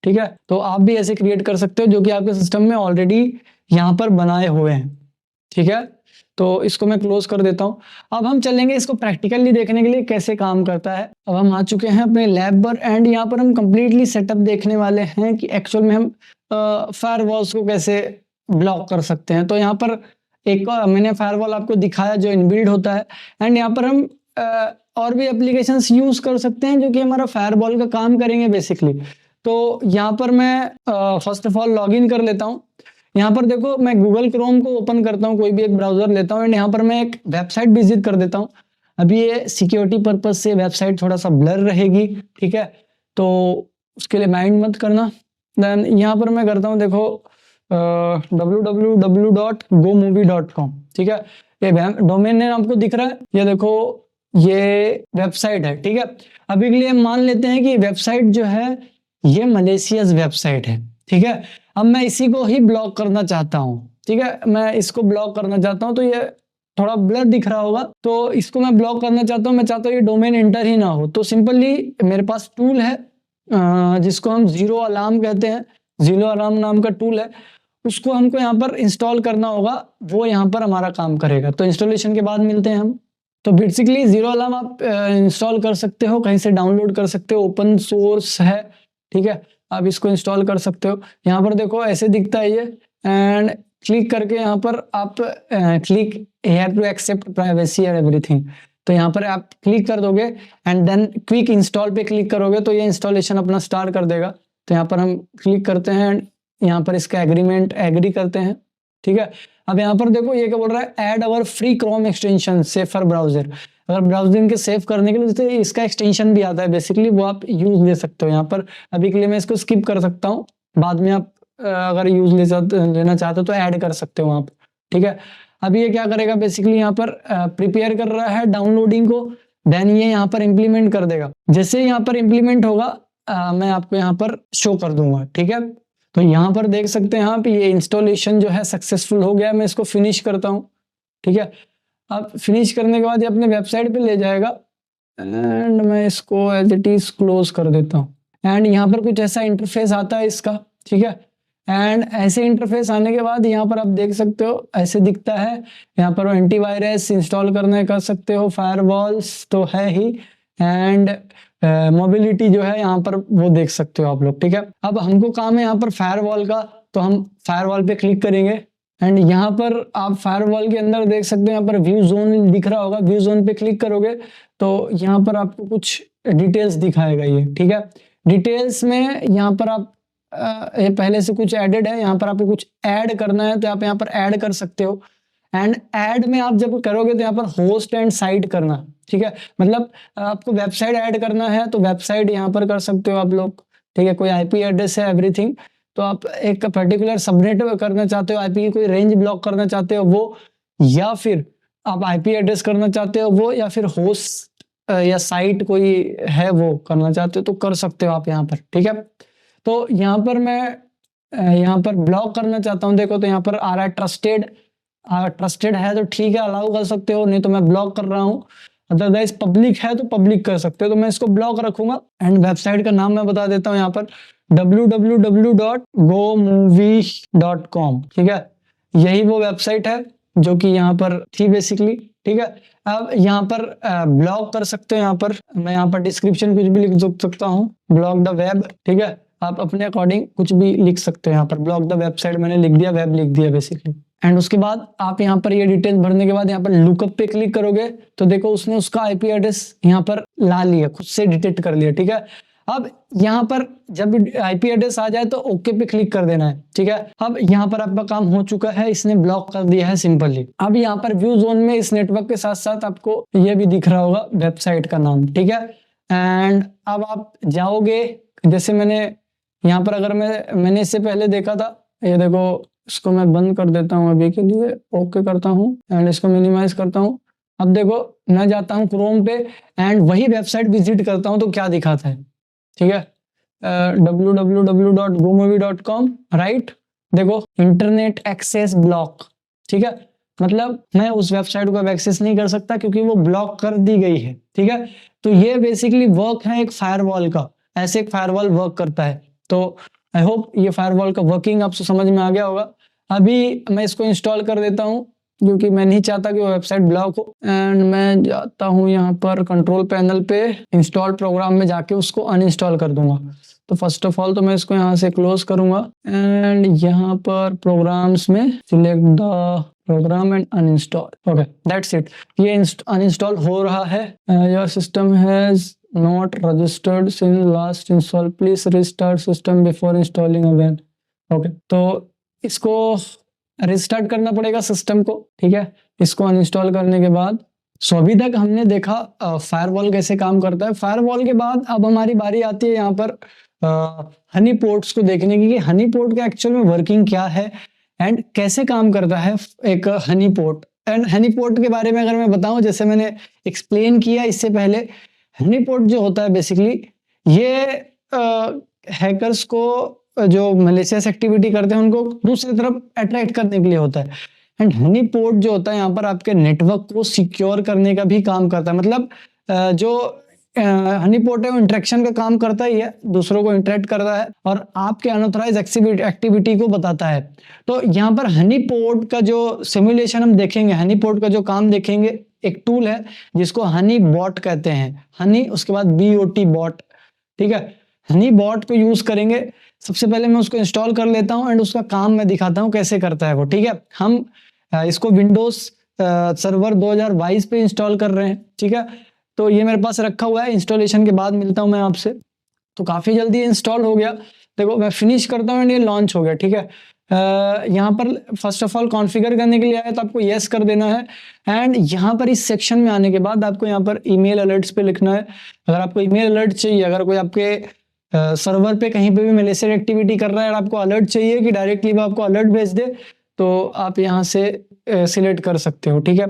A: ठीक है। तो आप भी ऐसे क्रिएट कर सकते हो जो कि आपके सिस्टम में ऑलरेडी यहाँ पर बनाए हुए हैं, ठीक है। तो इसको मैं क्लोज कर देता हूँ। अब हम चलेंगे इसको प्रैक्टिकली देखने के लिए कैसे काम करता है। अब हम आ चुके हैं अपने लैब पर, एंड यहाँ पर हम कंप्लीटली सेटअप देखने वाले हैं कि एक्चुअल में हम फायरवॉल्स को कैसे ब्लॉक कर सकते हैं। तो यहाँ पर एक मैंने फायरवॉल आपको दिखाया जो इनबिल्ड होता है, एंड यहाँ पर हम और भी एप्लीकेशंस यूज कर सकते हैं जो कि हमारा फायरवॉल का काम करेंगे बेसिकली। तो यहाँ पर मैं first of all log in कर लेता हूँ। यहाँ पर देखो मैं गूगल क्रोम को ओपन करता हूँ, कोई भी एक ब्राउजर लेता हूँ, एंड यहाँ पर मैं एक वेबसाइट विजिट कर देता हूँ। अभी ये सिक्योरिटी पर्पज से वेबसाइट थोड़ा सा ब्लर रहेगी, ठीक है। तो उसके लिए माइंड मत करना। देन यहाँ पर मैं करता हूँ, देखो www.gomovie.com, ठीक है। ये डोमेन नेम आपको दिख रहा है, ये देखो ये वेबसाइट है, ठीक है। अभी के लिए हम मान लेते हैं कि वेबसाइट जो है ये मलेशियस वेबसाइट है, ठीक है। अब मैं इसी को ही ब्लॉक करना चाहता हूँ, ठीक है। मैं इसको ब्लॉक करना चाहता हूँ, तो ये थोड़ा ब्लर दिख रहा होगा, तो इसको मैं ब्लॉक करना चाहता हूँ। मैं चाहता हूँ ये डोमेन एंटर ही ना हो, तो सिंपली मेरे पास टूल है जिसको हम जीरो अलार्म कहते हैं, जीरो अलार्म नाम का टूल है, उसको हमको यहाँ पर इंस्टॉल करना होगा, वो यहाँ पर हमारा काम करेगा। तो इंस्टॉलेशन के बाद मिलते हैं हम। तो बेसिकली जीरो अलार्म आप इंस्टॉल कर सकते हो, कहीं से डाउनलोड कर सकते हो, ओपन सोर्स है, ठीक है। आप इसको इंस्टॉल कर सकते हो। यहाँ पर देखो ऐसे दिखता है ये, एंड क्लिक करके यहाँ पर आप click here to accept privacy और एवरीथिंग, तो यहाँ पर आप क्लिक कर दोगे एंड देन क्विक इंस्टॉल पे क्लिक करोगे तो ये इंस्टॉलेशन अपना स्टार्ट कर देगा। तो यहाँ पर हम क्लिक करते हैं एंड यहाँ पर इसका एग्रीमेंट एग्री करते हैं, ठीक है। अब यहाँ पर देखो ये क्या बोल रहा है, add our free Chrome extension safer browser. अगर ब्राउजिंग के सेव करने के लिए तो इसका एक्सटेंशन भी आता है बेसिकली, वो आप यूज ले सकते हो यहाँ पर। अभी के लिए मैं इसको स्किप कर सकता हूँ, बाद में आप अगर यूज लेना चाहते हो तो ऐड कर सकते हो आप, ठीक है। अभी ये क्या करेगा, बेसिकली यहाँ पर प्रिपेयर कर रहा है डाउनलोडिंग को, देन ये यहाँ पर इम्प्लीमेंट कर देगा। जैसे यहाँ पर इम्प्लीमेंट होगा मैं आपको यहाँ पर शो कर दूंगा, ठीक है। तो यहाँ पर देख सकते हैं आप ये इंस्टॉलेशन जो है सक्सेसफुल हो गया। मैं इसको फिनिश करता हूँ, ठीक है। अब फिनिश करने के बाद ये अपने वेबसाइट पे ले जाएगा, एंड मैं इसको एज इट इज क्लोज कर देता हूँ। एंड यहाँ पर कुछ ऐसा इंटरफेस आता है इसका, ठीक है। एंड ऐसे इंटरफेस आने के बाद यहाँ पर आप देख सकते हो ऐसे दिखता है। यहाँ पर एंटीवायरस इंस्टॉल करने कर सकते हो, फायरवॉल्स तो है ही, एंड मोबिलिटी जो है यहाँ पर वो देख सकते हो आप लोग, ठीक है। अब हमको काम है यहाँ पर फायरवॉल का, तो हम फायरवॉल पे क्लिक करेंगे, एंड यहाँ पर आप फायरवॉल के अंदर देख सकते हैं यहाँ पर व्यू जोन दिख रहा होगा। व्यू जोन पे क्लिक करोगे तो यहाँ पर आपको कुछ डिटेल्स दिखाएगा ये, ठीक है। डिटेल्स में यहाँ पर आप ये पहले से कुछ एडेड है, यहाँ पर आपको कुछ ऐड करना है तो आप यहाँ पर ऐड कर सकते हो। एंड ऐड में आप जब करोगे तो यहाँ पर होस्ट एंड साइट करना, ठीक है। मतलब आपको वेबसाइट ऐड करना है तो वेबसाइट यहाँ पर कर सकते हो आप लोग, ठीक है। कोई आईपी एड्रेस है एवरीथिंग, तो आप एक पर्टिकुलर सबनेट करना चाहते हो, आईपी की कोई रेंज ब्लॉक करना चाहते हो वो, या फिर आप आईपी एड्रेस करना चाहते हो वो, या फिर होस्ट या साइट कोई है वो करना चाहते हो तो कर सकते हो आप यहाँ पर, ठीक है। तो यहाँ पर मैं यहाँ पर ब्लॉक करना चाहता हूँ, देखो तो यहाँ पर आ रहा है ट्रस्टेड ट्रस्टेड है तो ठीक है, अलाउ कर सकते हो, नहीं तो मैं ब्लॉक कर रहा हूँ। अदरवाइज पब्लिक है तो पब्लिक कर सकते हो, तो मैं इसको ब्लॉक रखूंगा। एंड वेबसाइट का नाम मैं बता देता हूँ यहाँ पर, www.gomovie.com, ठीक है। यही वो वेबसाइट है जो कि यहाँ पर थी बेसिकली, ठीक है। अब यहाँ पर ब्लॉक कर सकते हो, यहाँ पर मैं यहाँ पर डिस्क्रिप्शन कुछ भी लिख सकता हूँ, ब्लॉक द वेब, ठीक है। आप अपने अकॉर्डिंग कुछ भी लिख सकते हो, यहाँ पर ब्लॉक द वेबसाइट मैंने लिख दिया, वेब लिख दिया बेसिकली। एंड उसके बाद आप यहाँ पर ये डिटेल भरने के बाद यहाँ पर लुकअप पे क्लिक करोगे तो देखो उसने उसका आईपी एड्रेस यहाँ पर ला लिया, खुद से डिटेक्ट कर लिया, ठीक है। अब यहाँ पर जब आईपी एड्रेस आ जाए तो ओके पे क्लिक कर देना है, ठीक है। अब यहाँ पर आपका काम हो चुका है, इसने ब्लॉक कर दिया है सिंपली। अब यहाँ पर व्यू जोन में इस नेटवर्क के साथ साथ आपको ये भी दिख रहा होगा वेबसाइट का नाम, ठीक है। एंड अब आप जाओगे, जैसे मैंने यहाँ पर अगर मैंने इससे पहले देखा था, ये देखो इसको मैं बंद कर देता हूँ अभी के लिए, ओके करता हूँ एंड इसको मिनिमाइज करता हूँ। अब देखो मैं जाता हूँ क्रोम पे एंड वही वेबसाइट विजिट करता हूँ तो क्या दिखाता है, ठीक है, www.gomovie.com, राइट। देखो इंटरनेट एक्सेस ब्लॉक, ठीक है, मतलब मैं उस वेबसाइट को अब एक्सेस नहीं कर सकता क्योंकि वो ब्लॉक कर दी गई है, ठीक है। तो ये बेसिकली वर्क है एक फायरवॉल का, ऐसे एक फायरवॉल वर्क करता है। तो आई होप ये फायरवॉल का वर्किंग आपको समझ में आ गया होगा। अभी मैं इसको इंस्टॉल कर देता हूँ क्योंकि मैं नहीं चाहता कि वो वेबसाइट ब्लॉक हो। एंड मैं जाता हूँ यहाँ पर कंट्रोल पैनल पे, इंस्टॉल प्रोग्राम में जाके उसको अनइंस्टॉल कर दूंगा। तो फर्स्ट ऑफ ऑल तो मैं इसको यहाँ से क्लोज करूंगा एंड यहाँ पर प्रोग्राम्स में select the program and uninstall, okay that's it. ये अनइंस्टॉल हो रहा है। Your system has not registered since last install, please restart system before installing again, okay। तो इसको रिस्टार्ट करना पड़ेगा सिस्टम को, ठीक है, इसको अनइंस्टॉल करने के बाद। सो अभी तक हमने देखा फायरवॉल कैसे काम करता है। फायरवॉल के बाद अब हमारी बारी आती है यहाँ पर हनी पोर्ट्स को देखने की कि हनी पोर्ट का एक्चुअल में वर्किंग क्या है एंड कैसे काम करता है एक Honey port. And honey port के बारे में अगर मैं बताऊं, जैसे मैंने एक्सप्लेन किया इससे पहले, हनी पोर्ट जो होता है बेसिकली ये हैकर्स को जो मैलिशियस एक्टिविटी करते हैं उनको दूसरी तरफ अट्रैक्ट करने के लिए होता है। एंड हनी पोर्ट जो होता है यहाँ पर आपके नेटवर्क को सिक्योर करने का भी काम करता है। मतलब जो हनी पोर्ट है वो इंटरेक्शन का काम करता ही है, दूसरों को इंटरेक्ट करता है और आपके अनऑथराइज एक्टिविटी को बताता है। तो यहाँ पर हनी पोर्ट का जो सिमुलेशन हम देखेंगे, हनी पोर्ट का जो काम देखेंगे, एक टूल है जिसको हनी बॉट कहते हैं, हनी उसके बाद BOT बॉट, ठीक है। हनी बॉट को यूज करेंगे। सबसे पहले मैं उसको इंस्टॉल कर लेता हूं एंड उसका काम मैं दिखाता हूं कैसे करता है वो, ठीक है। हम इसको विंडोज सर्वर 2022 पे इंस्टॉल कर रहे हैं, ठीक है। तो ये मेरे पास रखा हुआ है, इंस्टॉलेशन के बाद मिलता हूं मैं आपसे। तो काफी जल्दी इंस्टॉल हो गया, देखो मैं फिनिश करता हूँ एंड ये लॉन्च हो गया, ठीक है। यहाँ पर फर्स्ट ऑफ ऑल कॉन्फ़िगर करने के लिए आया तो आपको यस कर देना है। एंड यहाँ पर इस सेक्शन में आने के बाद आपको यहाँ पर ईमेल अलर्ट्स पे लिखना है। अगर आपको ईमेल अलर्ट चाहिए, अगर कोई आपके सर्वर पे कहीं पे भी मैलिशियस एक्टिविटी कर रहा है और आपको अलर्ट चाहिए कि डायरेक्टली वो आपको अलर्ट भेज दे, तो आप यहाँ से सिलेक्ट कर सकते हो, ठीक है।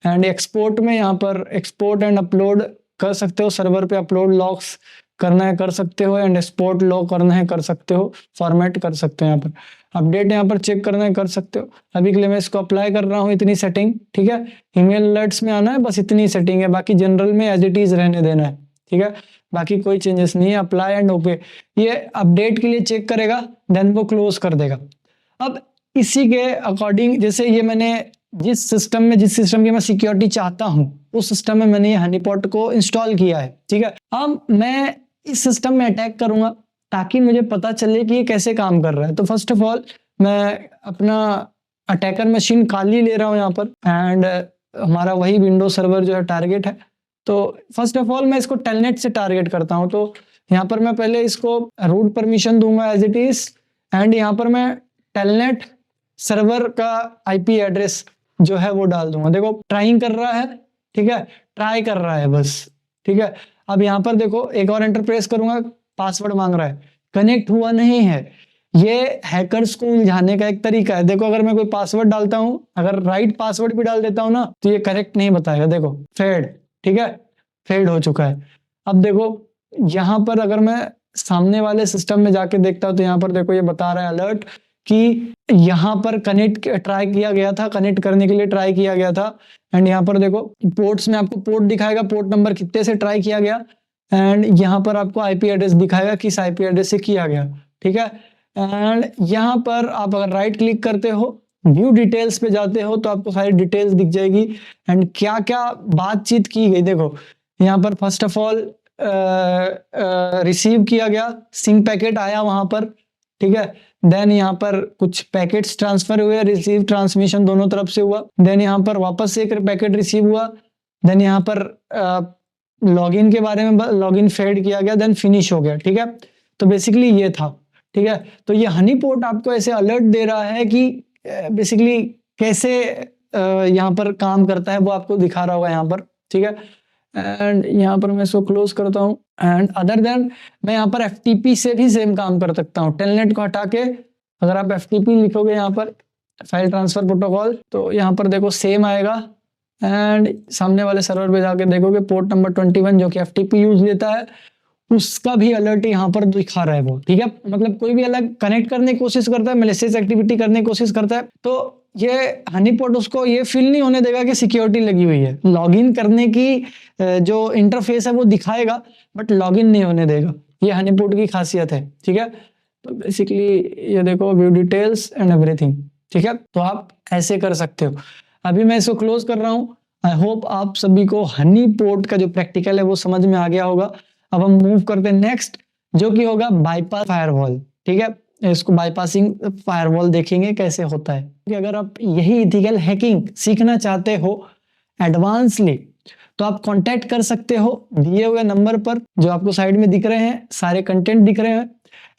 A: एंड एक्सपोर्ट में यहाँ पर एक्सपोर्ट एंड अपलोड कर सकते हो, सर्वर पे अपलोड लॉक्स करना है कर सकते हो, एंड एक्सपोर्ट लॉग करना है कर सकते हो, फॉर्मेट कर सकते हो, यहाँ पर अपडेट यहाँ पर चेक करना है कर सकते हो। अभी के लिए मैं इसको अप्लाई कर रहा हूँ, इतनी सेटिंग, ठीक है। ईमेल अलर्ट्स में आना है, बस इतनी सेटिंग है, बाकी जनरल में एज इट इज रहने देना है, ठीक है। बाकी कोई चेंजेस नहीं है। अप्लाई एंड ओके, ये अपडेट के लिए चेक करेगा, देन वो क्लोज कर देगा। अब इसी के अकॉर्डिंग, जैसे ये मैंने जिस सिस्टम की मैं सिक्योरिटी चाहता हूँ उस सिस्टम में मैंने ये हनीपॉट को इंस्टॉल किया है, ठीक है। अब मैं इस सिस्टम में अटैक करूंगा ताकि मुझे पता चले कि ये कैसे काम कर रहा है। तो फर्स्ट ऑफ ऑल मैं अपना अटैकर मशीन खाली ले रहा हूँ यहाँ पर, एंड हमारा वही विंडो सर्वर जो है टारगेट है। तो फर्स्ट ऑफ ऑल मैं इसको टेलनेट से टारगेट करता हूँ। तो यहाँ पर मैं पहले इसको रूट परमिशन दूंगा एज इट इज, एंड यहाँ पर मैं टेलनेट सर्वर का आईपी एड्रेस जो है वो डाल दूंगा। देखो ट्राइंग कर रहा है, ठीक है, ट्राई कर रहा है बस, ठीक है। अब यहाँ पर देखो एक और एंटर प्रेस करूंगा, पासवर्ड मांग रहा है, कनेक्ट हुआ नहीं है। ये हैकर्स को उलझाने का एक तरीका है। देखो अगर मैं कोई पासवर्ड डालता हूं, अगर राइट पासवर्ड भी डाल देता हूं ना, तो ये करेक्ट नहीं बताएगा। देखो फेड, ठीक है, फेड हो चुका है। अब देखो यहाँ पर अगर मैं सामने वाले सिस्टम में जाके देखता हूं तो यहाँ पर देखो ये बता रहा है अलर्ट कि यहाँ पर कनेक्ट ट्राई किया गया था, कनेक्ट करने के लिए ट्राई किया गया था। एंड यहाँ पर देखो पोर्ट्स में आपको पोर्ट दिखाएगा, पोर्ट नंबर कितने से ट्राई किया गया, एंड यहाँ पर आपको आईपी एड्रेस दिखाएगा किस आईपी एड्रेस से किया गया, ठीक है। एंड यहाँ पर आप अगर राइट क्लिक करते हो, व्यू डिटेल्स पे जाते हो तो आपको सारी डिटेल्स दिख जाएगी एंड क्या क्या बातचीत की गई। देखो यहाँ पर फर्स्ट ऑफ ऑल रिसीव किया गया, सिंक पैकेट आया वहां पर, ठीक है। देन यहाँ पर कुछ पैकेट्स ट्रांसफर हुए, रिसीव ट्रांसमिशन दोनों तरफ से हुआ। देन यहाँ पर वापस से एक पैकेट रिसीव हुआ। देन यहाँ पर लॉगिन के बारे में लॉगिन फेड किया गया, देन फिनिश हो गया, ठीक है। तो बेसिकली ये था, ठीक है। तो ये हनी पोर्ट आपको ऐसे अलर्ट दे रहा है कि बेसिकली कैसे यहाँ पर काम करता है, वो आपको दिखा रहा होगा यहाँ पर, ठीक है। एंड यहाँ पर मैं इसको क्लोज करता हूँ। एंड अदर देन मैं यहाँ पर FTP से भी सेम काम कर सकता हूँ। टेलनेट को हटा के अगर आप FTP लिखोगे यहाँ पर फाइल ट्रांसफर प्रोटोकॉल, तो यहाँ पर देखो सेम आएगा। एंड सामने वाले सर्वर पे जाके देखोगे पोर्ट नंबर 21 जो कि FTP यूज लेता है, उसका भी अलर्ट यहाँ पर दिखा रहा है वो, ठीक है। मतलब कोई भी अलग कनेक्ट करने की कोशिश करता है, मैलिशियस एक्टिविटी करने की कोशिश करता है, तो ये हनीपोट उसको ये फील नहीं होने देगा कि सिक्योरिटी लगी हुई है। लॉगिन करने की जो इंटरफेस है वो दिखाएगा, बट लॉगिन नहीं होने देगा। ये हनीपोट की खासियत है, ठीक है। तो बेसिकली ये देखो व्यू डिटेल्स एंड एवरीथिंग, ठीक है। तो आप ऐसे कर सकते हो। अभी मैं इसको क्लोज कर रहा हूँ। आई होप आप सभी को हनीपोट का जो प्रैक्टिकल है वो समझ में आ गया होगा। अब हम मूव करते हैं नेक्स्ट, जो कि होगा बाईपास फायरवॉल, ठीक है। इसको बाईपासिंग फायरवॉल देखेंगे कैसे होता है। कि अगर आप यही इथिकल हैकिंग सीखना चाहते हो एडवांसली, तो आप कांटेक्ट कर सकते हो दिए हुए नंबर पर जो आपको साइड में दिख रहे हैं, सारे कंटेंट दिख रहे हैं।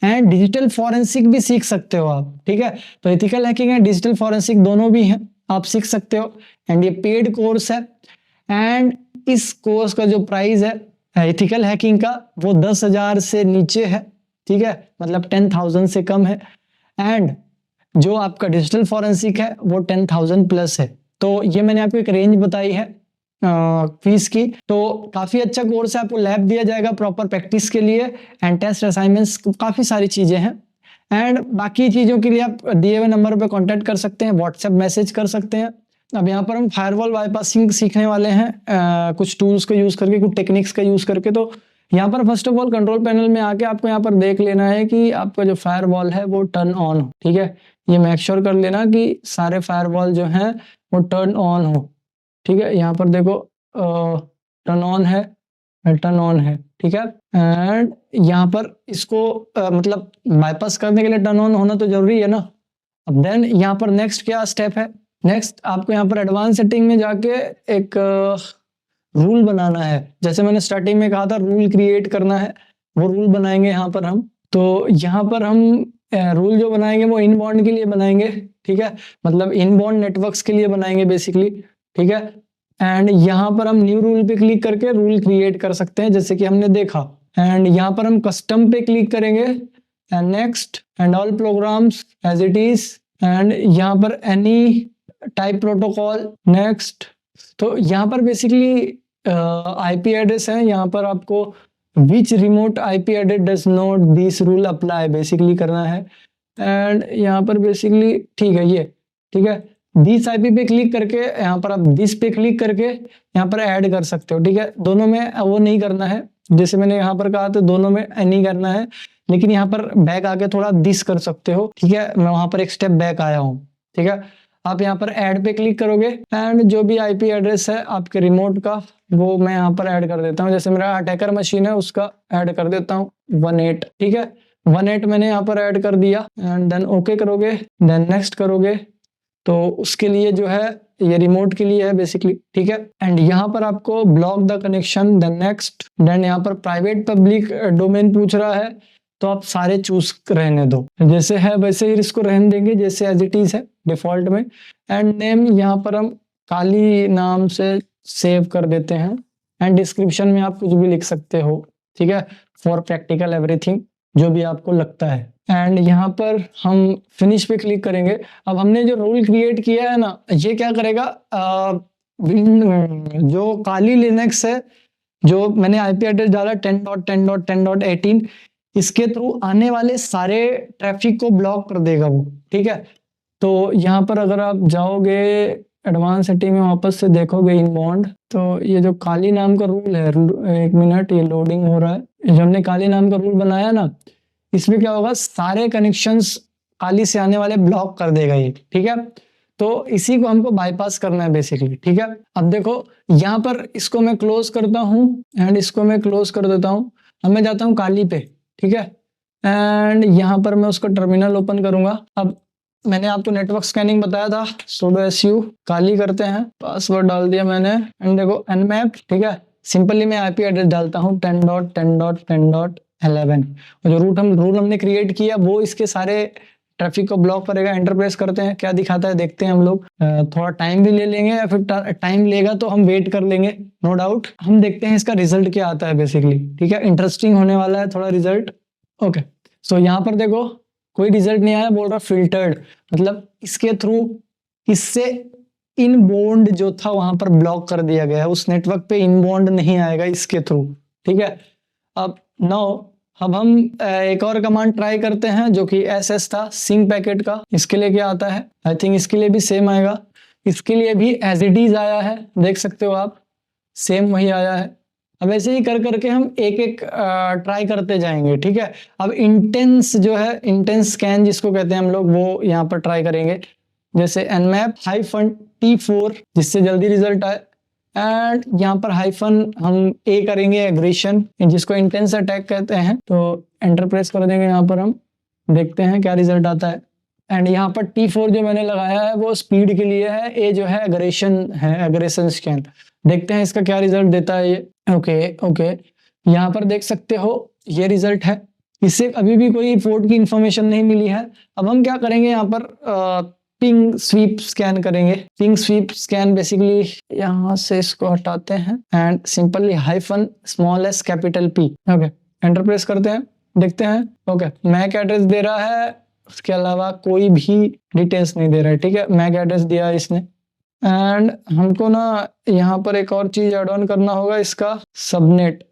A: एंड डिजिटल फॉरेंसिक भी सीख सकते हो आप, ठीक है। तो ethical hacking and digital forensic दोनों भी हैं, आप सीख सकते हो। एंड ये पेड कोर्स है। एंड इस कोर्स का जो प्राइस है इथिकल हैकिंग का, वो 10,000 से नीचे है, ठीक है। मतलब 10,000 से कम है। एंड जो आपका डिजिटल फॉरेंसिक है वो 10,000 प्लस है। तो ये मैंने आपको एक रेंज बताई है फीस की। तो काफी अच्छा कोर्स है, आपको लैब दिया जाएगा प्रॉपर प्रैक्टिस के लिए, एंड टेस्ट असाइनमेंट्स, काफी सारी चीजें हैं। एंड बाकी चीजों के लिए आप दिए हुए नंबर पर कांटेक्ट कर सकते हैं, व्हाट्सएप मैसेज कर सकते हैं। अब यहाँ पर हम फायरवॉल बाईपासिंग सीखने वाले हैं कुछ टूल्स का यूज करके, कुछ टेक्निक्स का यूज करके। तो यहाँ पर first of all control panel में आके आपको यहाँ पर देख लेना है कि आपका जो फायरवॉल है वो टर्न ऑन हो, ठीक है। ये मेक श्योर कर लेना कि सारे फायरवॉल जो हैं वो टर्न ऑन हो, ठीक है। यहाँ पर देखो टर्न ऑन है, टर्न ऑन है, ठीक है। एंड यहाँ पर इसको मतलब बाईपास करने के लिए टर्न ऑन होना तो जरूरी है ना। अब देन यहाँ पर नेक्स्ट क्या स्टेप है, नेक्स्ट आपको यहाँ पर एडवांस सेटिंग में जाके एक रूल बनाना है। जैसे मैंने स्टार्टिंग में कहा था रूल क्रिएट करना है, वो रूल बनाएंगे यहाँ पर हम। तो यहाँ पर हम रूल जो बनाएंगे वो इनबाउंड के लिए बनाएंगे, ठीक है। मतलब इनबाउंड नेटवर्क्स के लिए बनाएंगे बेसिकली, ठीक है। एंड यहाँ पर हम न्यू रूल पे क्लिक करके रूल क्रिएट कर सकते हैं, जैसे कि हमने देखा। एंड यहाँ पर हम कस्टम पे क्लिक करेंगे and next and all programs as it is. And यहाँ पर एनी टाइप प्रोटोकॉल नेक्स्ट। तो यहाँ पर बेसिकली आईपी एड्रेस है, यहाँ पर आपको which remote IP address does not this rule apply basically करना है। एंड यहाँ पर बेसिकली ठीक है ये, ठीक है। दिस आईपी पे क्लिक करके यहाँ पर आप दिस पे क्लिक करके यहाँ पर ऐड कर सकते हो, ठीक है। दोनों में वो नहीं करना है, जैसे मैंने यहाँ पर कहा था दोनों में नहीं करना है, लेकिन यहाँ पर बैक आके थोड़ा दिस कर सकते हो, ठीक है। मैं वहां पर एक स्टेप बैक आया हूँ, ठीक है। आप यहाँ पर ऐड पे क्लिक करोगे एंड जो भी आईपी एड्रेस है आपके रिमोट का वो मैं यहाँ पर ऐड कर देता हूँ। जैसे मेरा अटैकर मशीन है उसका ऐड कर देता हूँ 18, ठीक है। 18 मैंने यहाँ पर ऐड कर दिया एंड देन ओके करोगे, देन नेक्स्ट करोगे। तो उसके लिए जो है ये रिमोट के लिए है बेसिकली, ठीक है। एंड यहाँ पर आपको block the connection, then next. Then यहाँ पर प्राइवेट पब्लिक डोमेन पूछ रहा है, तो आप सारे चूज रहने दो, जैसे है वैसे ही इसको रहने देंगे जैसे एज इट इज है डिफॉल्ट में। एंड नेम यहाँ पर हम काली नाम से सेव कर देते हैं। एंड डिस्क्रिप्शन में आप कुछ भी लिख सकते हो, ठीक है, फॉर प्रैक्टिकल एवरीथिंग जो भी आपको लगता है। एंड यहाँ पर हम फिनिश पे क्लिक करेंगे। अब हमने जो रूल क्रिएट किया है ना, ये क्या करेगा, जो काली लिनक्स है, जो मैंने आईपी एड्रेस डाला 10.10.10.18, इसके थ्रू आने वाले सारे ट्रैफिक को ब्लॉक कर देगा वो, ठीक है। तो यहाँ पर अगर आप जाओगे एडवांस सेटिंग में वापस से देखोगे इनबाउंड, तो ये जो काली नाम का रूल है, एक मिनट ये लोडिंग हो रहा है, जो हमने काली नाम का रूल बनाया ना, इसमें क्या होगा, सारे कनेक्शंस काली से आने वाले ब्लॉक कर देगा ये, ठीक है। तो इसी को हमको बाईपास करना है बेसिकली, ठीक है। अब देखो यहाँ पर इसको मैं क्लोज करता हूँ एंड इसको मैं क्लोज कर देता हूँ। अब मैं जाता हूँ काली पे, ठीक है, एंड यहाँ पर मैं उसका टर्मिनल ओपन करूंगा। अब मैंने आपको नेटवर्क स्कैनिंग बताया था, sudo su काली करते हैं, पासवर्ड डाल दिया मैंने एंड देखो nmap, ठीक है। सिंपली मैं आईपी एड्रेस डालता हूँ 10.10.10.11। जो रूल हमने क्रिएट किया वो इसके सारे ट्रैफिक को ब्लॉक करेगा। एंटर प्रेस करते हैं, क्या दिखाता है देखते हैं हम लोग। थोड़ा टाइम भी ले लेंगे, या फिर टाइम लेगा तो हम वेट कर लेंगे, नो डाउट। हम देखते हैं इसका रिजल्ट क्या आता है बेसिकली, ठीक है। इंटरेस्टिंग होने वाला है थोड़ा रिजल्ट। ओके, सो यहाँ पर देखो कोई रिजल्ट नहीं आया, बोल रहा फिल्टर्ड, मतलब इसके थ्रू इससे इनबाउंड जो था वहां पर ब्लॉक कर दिया गया है, उस नेटवर्क पे इनबाउंड नहीं आएगा इसके थ्रू, ठीक है। अब अब हम एक और कमांड ट्राई करते हैं जो कि SS था, सिंक पैकेट का। इसके लिए क्या आता है, आई थिंक इसके लिए भी सेम आएगा। इसके लिए भी एज इट इज आया है, देख सकते हो आप, सेम वही आया है। अब ऐसे ही कर करके हम एक एक ट्राई करते जाएंगे, ठीक है। अब इंटेंस जो है, इंटेंस स्कैन जिसको कहते हैं हम लोग, वो यहाँ पर ट्राई करेंगे, जैसे nmap-t4 जिससे जल्दी रिजल्ट आए, एंड यहाँ पर हाइफन हम ए करेंगे एग्रेशन, जिसको इंटेंस अटैक कहते हैं। तो एंटर प्रेस कर देंगे, यहाँ पर हम देखते हैं क्या रिजल्ट आता है। एंड यहाँ पर T4 जो मैंने लगाया है वो स्पीड के लिए है, ए जो है एग्रेशन है, एग्रेशन स्कैन। देखते हैं इसका क्या रिजल्ट देता है ये। ओके, यहाँ पर देख सकते हो ये रिजल्ट है। इससे अभी भी कोई पोर्ट की इंफॉर्मेशन नहीं मिली है। अब हम क्या करेंगे, यहाँ पर पिंग स्वीप स्कैन करेंगे। पिंग स्वीप स्कैन बेसिकली यहाँ से इसको हटाते हैं and simply hyphen small S capital P। Okay, enter press करते हैं, देखते हैं। ओके, मैक एड्रेस दे रहा है, उसके अलावा कोई भी डिटेल्स नहीं दे रहा है, ठीक है। मैक एड्रेस दिया है इसने। एंड हमको ना यहाँ पर एक और चीज ऐड ऑन करना होगा, इसका सबनेट।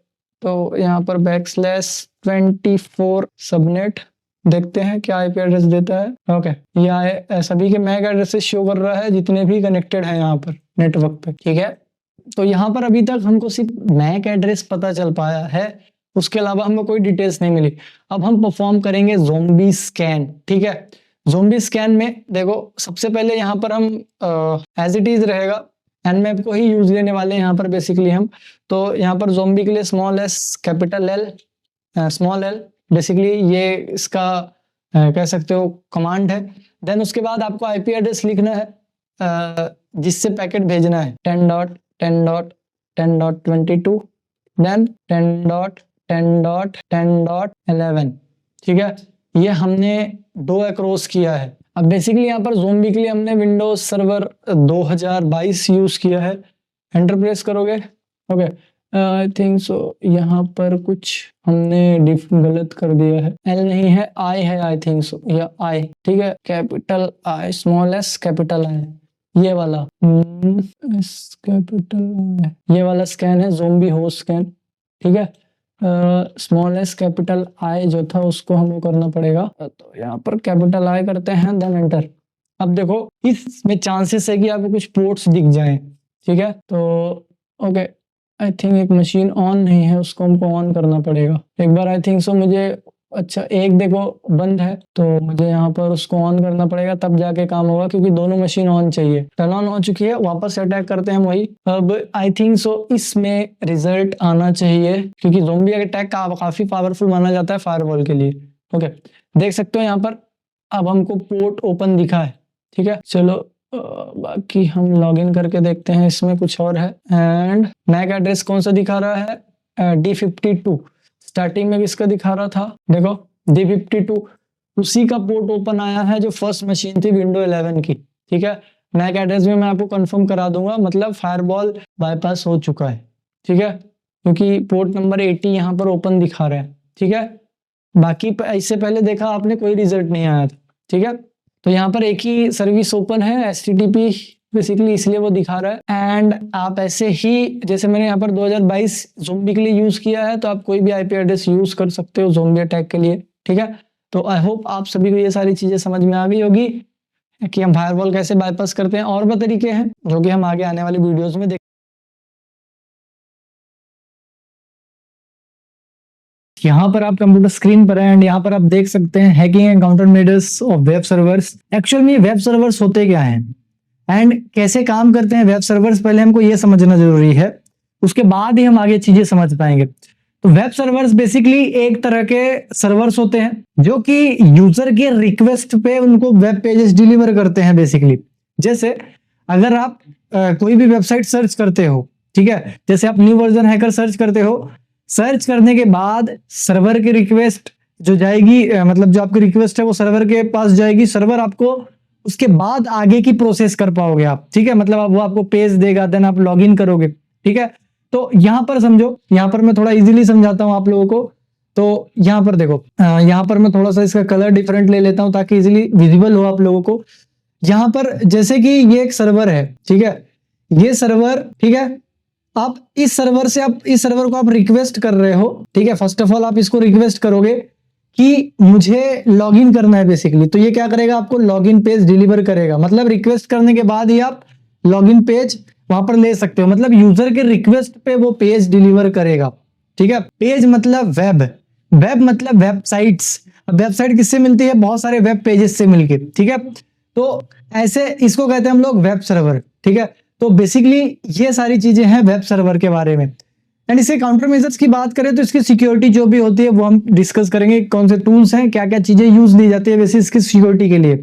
A: तो यहाँ पर \24 सबनेट, देखते हैं क्या आईपी एड्रेस देता है। ओके, ये सभी के मैक एड्रेसेस शो कर रहा है जितने भी कनेक्टेड हैं यहाँ पर नेटवर्क पे, ठीक है। तो यहाँ पर अभी तक हमको सिर्फ मैक एड्रेस पता चल पाया है, उसके अलावा हमको कोई डिटेल्स नहीं मिली। अब हम परफॉर्म करेंगे ज़ोंबी स्कैन, ठीक है। ज़ोंबी स्कैन में देखो सबसे पहले यहाँ पर हम एज इट इज रहेगा, nmap को ही यूज लेने वाले हैं यहाँ पर बेसिकली हम। तो यहाँ पर ज़ोंबी के लिए small S capital L small l, basically ये इसका कह सकते हो कमांड है। देन उसके बाद आपको आईपी एड्रेस लिखना है जिससे पैकेट भेजना है 10.10.10.22 देन 10.10.10.11, ठीक है। ये हमने 2 अक्रॉस किया है। अब बेसिकली यहाँ पर ज़ोंबी के लिए हमने विंडोज सर्वर 2022 यूज किया है। एंटर प्रेस करोगे, ओके, आई थिंक सो यहाँ पर कुछ हमने गलत कर दिया है, L नहीं है I है, आई थिंक सो, या I, ठीक है। Capital I small s capital I, ये वाला कैपिटल, ये वाला स्कैन है ज़ोंबी होस्ट स्कैन, ठीक है। स्मॉल s कैपिटल I जो था उसको हमें करना पड़ेगा, तो यहाँ पर कैपिटल I करते हैं, देन एंटर। अब देखो इसमें चांसेस है कि आपको कुछ पोर्ट्स दिख जाएं, ठीक है। तो ओके, आई थिंक एक मशीन ऑन नहीं है, उसको हमको ऑन करना पड़ेगा एक बार, आई थिंक सो मुझे। अच्छा, एक देखो बंद है, तो मुझे यहाँ पर उसको ऑन करना पड़ेगा, तब जाके काम होगा, क्योंकि दोनों मशीन ऑन चाहिए। टर्न ऑन हो चुकी है, वापस अटैक करते हैं वही। अब आई थिंक सो इसमें रिजल्ट आना चाहिए, क्योंकि ज़ोंबी अटैक काफी पावरफुल माना जाता है फायरवॉल के लिए। ओके, देख सकते हो यहाँ पर अब हमको पोर्ट ओपन दिखा है, ठीक है। चलो बाकी हम लॉगिन करके देखते हैं, इसमें कुछ और है। एंड मैक एड्रेस कौन सा दिखा रहा है, D52। स्टार्टिंग में किसका दिखा रहा था, देखो D52, उसी का पोर्ट ओपन आया है जो फर्स्ट मशीन थी विंडो 11 की, ठीक है। मैक एड्रेस में मैं आपको कंफर्म करा दूंगा, मतलब फायरवॉल बाईपास हो चुका है, ठीक है, क्योंकि पोर्ट नंबर 80 यहाँ पर ओपन दिखा रहा है, ठीक है। बाकी इससे पहले देखा आपने कोई रिजल्ट नहीं आया था, ठीक है। तो यहाँ पर एक ही सर्विस ओपन है, HTTP बेसिकली इसलिए वो दिखा रहा है। एंड आप ऐसे ही, जैसे मैंने यहाँ पर 2022 ज़ोंबी के लिए यूज किया है, तो आप कोई भी आईपी एड्रेस यूज कर सकते हो ज़ोंबी अटैक के लिए, ठीक है। तो आई होप आप सभी को ये सारी चीजें समझ में आ गई होगी कि हम फायरवॉल कैसे बाईपास करते हैं। और भी तरीके हैं जो कि हम आगे आने वाली वीडियोस में देख। यहाँ पर आप कंप्यूटर स्क्रीन पर हैं एंड यहाँ पर आप देख सकते हैं hacking and counter measures of web servers. Actual में वेब सर्वर्स होते क्या हैं एंड कैसे काम करते हैं वेब सर्वर्स, पहले हमको ये समझना जरूरी है, उसके बाद ही हम आगे चीजें समझ पाएंगे। तो वेब सर्वर्स बेसिकली एक तरह के सर्वर्स होते हैं जो कि यूजर के रिक्वेस्ट पे उनको वेब पेजेस डिलीवर करते हैं बेसिकली। जैसे अगर आप कोई भी वेबसाइट सर्च करते हो, ठीक है, जैसे आप न्यू वर्जन हैकर सर्च करते हो, सर्च करने के बाद सर्वर की रिक्वेस्ट जो जाएगी, मतलब जो आपकी रिक्वेस्ट है वो सर्वर के पास जाएगी, सर्वर आपको उसके बाद आगे की प्रोसेस कर पाओगे आप, ठीक है। मतलब वो आपको पेज देगा, देन आप लॉग इन करोगे, ठीक है। तो यहां पर समझो, यहां पर मैं थोड़ा इजीली समझाता हूं आप लोगों को। तो यहां पर देखो, यहां पर मैं थोड़ा सा इसका कलर डिफरेंट ले लेता हूं ताकि इजीली विजिबल हो आप लोगों को। यहां पर जैसे कि ये एक सर्वर है, ठीक है, ये सर्वर, ठीक है, आप इस सर्वर से, आप इस सर्वर को आप रिक्वेस्ट कर रहे हो, ठीक है। फर्स्ट ऑफ ऑल आप इसको रिक्वेस्ट करोगे कि मुझे लॉगिन करना है बेसिकली, तो ये क्या करेगा, आपको लॉगिन पेज डिलीवर करेगा। मतलब रिक्वेस्ट करने के बाद ही आप लॉगिन पेज वहां पर ले सकते हो, मतलब यूजर के रिक्वेस्ट पे वो पेज डिलीवर करेगा, ठीक है। पेज मतलब वेब, वेब मतलब वेबसाइट्स। वेबसाइट किससे मिलती है, बहुत सारे वेब पेजेस से मिलके, ठीक है। तो ऐसे इसको कहते हैं हम लोग वेब सर्वर, ठीक है। तो बेसिकली ये सारी चीजें हैं वेब सर्वर के बारे में। एंड इसके काउंटर मेजर्स की बात करें तो इसकी सिक्योरिटी जो भी होती है वो हम डिस्कस करेंगे, कौन से टूल्स हैं, क्या क्या चीजें यूज दी जाती है वैसे इसकी सिक्योरिटी के लिए।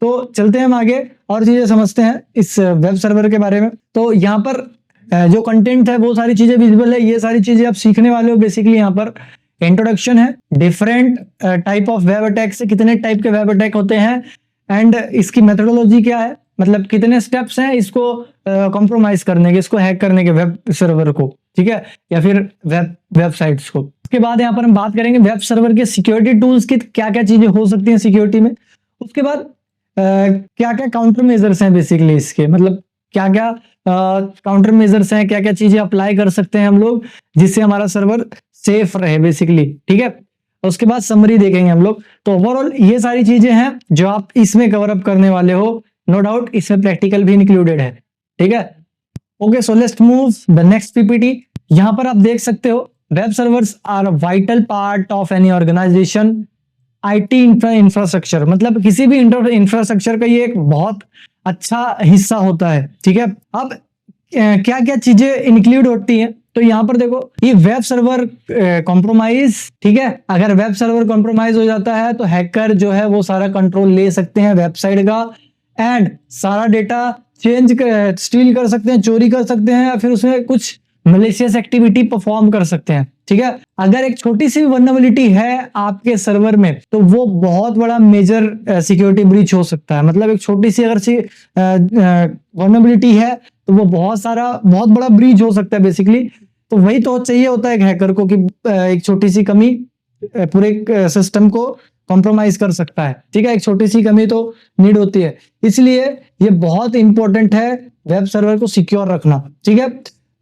A: तो चलते हैं हम आगे और चीजें समझते हैं इस वेब सर्वर के बारे में। तो यहाँ पर जो कंटेंट है वो सारी चीजें विजिबल है, ये सारी चीजें आप सीखने वाले हो। बेसिकली यहाँ पर इंट्रोडक्शन है, different type of web attack से कितने टाइप के वेब अटैक होते हैं एंड इसकी मेथोडोलॉजी क्या है, मतलब कितने स्टेप्स हैं इसको कॉम्प्रोमाइज करने के, इसको हैक करने के वेब सर्वर को, ठीक है, या फिर वेबसाइट्स को। उसके बाद यहाँ पर हम बात करेंगे वेब सर्वर के सिक्योरिटी टूल्स की, क्या क्या चीजें हो सकती हैं सिक्योरिटी में। उसके बाद क्या क्या काउंटर मेजर्स हैं बेसिकली इसके, मतलब क्या क्या काउंटर मेजर्स हैं, क्या क्या चीजें अप्लाई कर सकते हैं हम लोग जिससे हमारा सर्वर सेफ रहे बेसिकली, ठीक है। उसके बाद समरी देखेंगे हम लोग। तो ओवरऑल ये सारी चीजें हैं जो आप इसमें कवर अप करने वाले हो, नो डाउट इसमें प्रैक्टिकल भी इंक्लूडेड है, ठीक है। Okay, so let's move the next PPT. यहां पर आप देख सकते हो web servers are a vital part of any organisation IT infrastructure, मतलब किसी भी इंफ्रास्ट्रक्चर का ये एक बहुत अच्छा हिस्सा होता है, ठीक है। अब क्या क्या चीजें इंक्लूड होती हैं, तो यहां पर देखो ये वेब सर्वर कॉम्प्रोमाइज, ठीक है। अगर वेब सर्वर कॉम्प्रोमाइज हो जाता है तो हैकर जो है वो सारा कंट्रोल ले सकते हैं वेबसाइट का एंड सारा डेटा स्टील कर सकते हैं, चोरी कर सकते हैं, या फिर उसमें कुछ मलिशियस एक्टिविटी परफॉर्म कर सकते हैं, ठीक है। अगर एक छोटी सी वल्नरेबिलिटी है आपके सर्वर में तो वो बहुत बड़ा मेजर सिक्योरिटी ब्रीच हो सकता है। मतलब एक छोटी सी अगर सी वल्नरेबिलिटी है तो वो बहुत बड़ा ब्रीच हो सकता है बेसिकली। तो वही तो चाहिए होता है एक हैकर को कि एक छोटी सी कमी पूरे सिस्टम को कॉम्प्रोमाइज कर सकता है, ठीक है। एक छोटी सी कमी तो नीड होती है, इसलिए ये बहुत इंपॉर्टेंट है वेब सर्वर को सिक्योर रखना, ठीक है।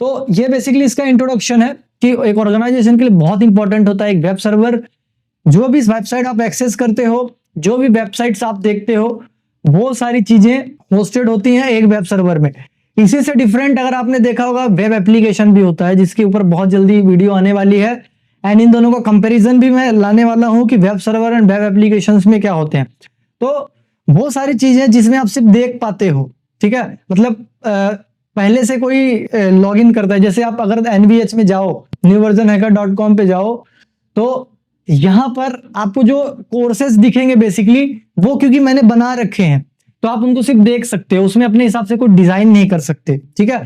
A: तो ये बेसिकली इसका इंट्रोडक्शन है कि एक ऑर्गेनाइजेशन के लिए बहुत इंपॉर्टेंट होता है एक वेब सर्वर। जो भी वेबसाइट आप एक्सेस करते हो, जो भी वेबसाइट्स आप देखते हो, वो सारी चीजें होस्टेड होती हैं एक वेब सर्वर में। इसी से डिफरेंट अगर आपने देखा होगा वेब एप्लीकेशन भी होता है जिसके ऊपर बहुत जल्दी वीडियो आने वाली है एंड इन दोनों का कंपैरिजन भी मैं लाने वाला हूं कि web server and web applications में क्या होते हैं। तो वो सारी चीजें जिसमें आप सिर्फ देख पाते हो, ठीक है। मतलब पहले से कोई लॉगिन करता है, जैसे आप अगर NVH में जाओ, newversionhacker.com पे जाओ, तो यहां पर आपको जो कोर्सेज दिखेंगे बेसिकली वो क्योंकि मैंने बना रखे हैं तो आप उनको सिर्फ देख सकते हो, उसमें अपने हिसाब से कोई डिजाइन नहीं कर सकते, ठीक है।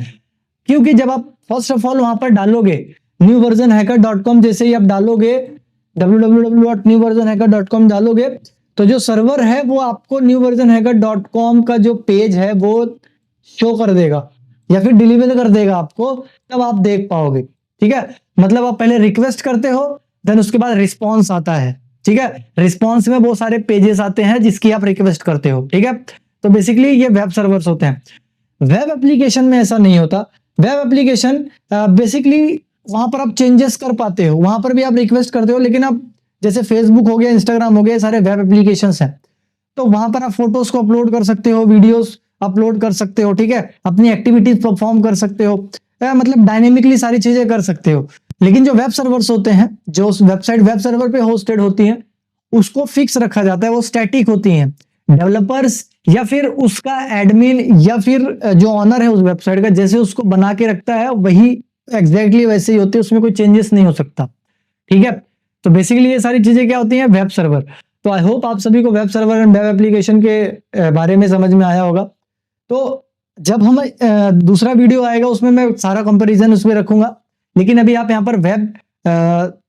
A: क्योंकि जब आप फर्स्ट ऑफ ऑल वहां पर डालोगे newversionhacker.com, जैसे ही आप डालोगे www.newversionhacker.com डालोगे तो जो सर्वर है वो आपको newversionhacker.com का जो पेज है वो शो कर देगा या फिर डिलीवर कर देगा आपको, तब आप देख पाओगे, ठीक है। मतलब आप पहले रिक्वेस्ट करते हो, देन उसके बाद रिस्पॉन्स आता है, ठीक है। रिस्पॉन्स में वो सारे पेजेस आते हैं जिसकी आप रिक्वेस्ट करते हो, ठीक है। तो बेसिकली ये वेब सर्वर्स होते हैं। वेब एप्लीकेशन में ऐसा नहीं होता। वेब एप्लीकेशन बेसिकली वहां पर आप चेंजेस कर पाते हो, वहां पर भी आप रिक्वेस्ट करते हो, लेकिन आप जैसे फेसबुक हो गया, इंस्टाग्राम हो गया, ये सारे वेब एप्लीकेशंस हैं, तो वहां पर आप फोटोज को अपलोड कर सकते हो, वीडियोस अपलोड कर सकते हो, ठीक है, अपनी एक्टिविटीज परफॉर्म कर सकते हो, मतलब डायनेमिकली सारी चीजें कर सकते हो। लेकिन जो वेब सर्वर्स होते हैं, जो वेबसाइट वेब सर्वर पे होस्टेड होती हैं, उसको फिक्स रखा जाता है, वो स्टैटिक होती हैं। डेवलपर्स या फिर उसका एडमिन या फिर जो ऑनर है उस वेबसाइट का, जैसे उसको बना के रखता है वही एग्जैक्टली वैसे ही होती है, उसमें कोई चेंजेस नहीं हो सकता, ठीक है। तो बेसिकली ये सारी चीजें क्या होती हैं, वेब सर्वर। तो आई होप आप सभी को web server and web application के बारे में समझ में आया होगा। तो जब हम दूसरा वीडियो आएगा उसमें मैं सारा कंपैरिजन उसमें रखूंगा, लेकिन अभी आप यहाँ पर वेब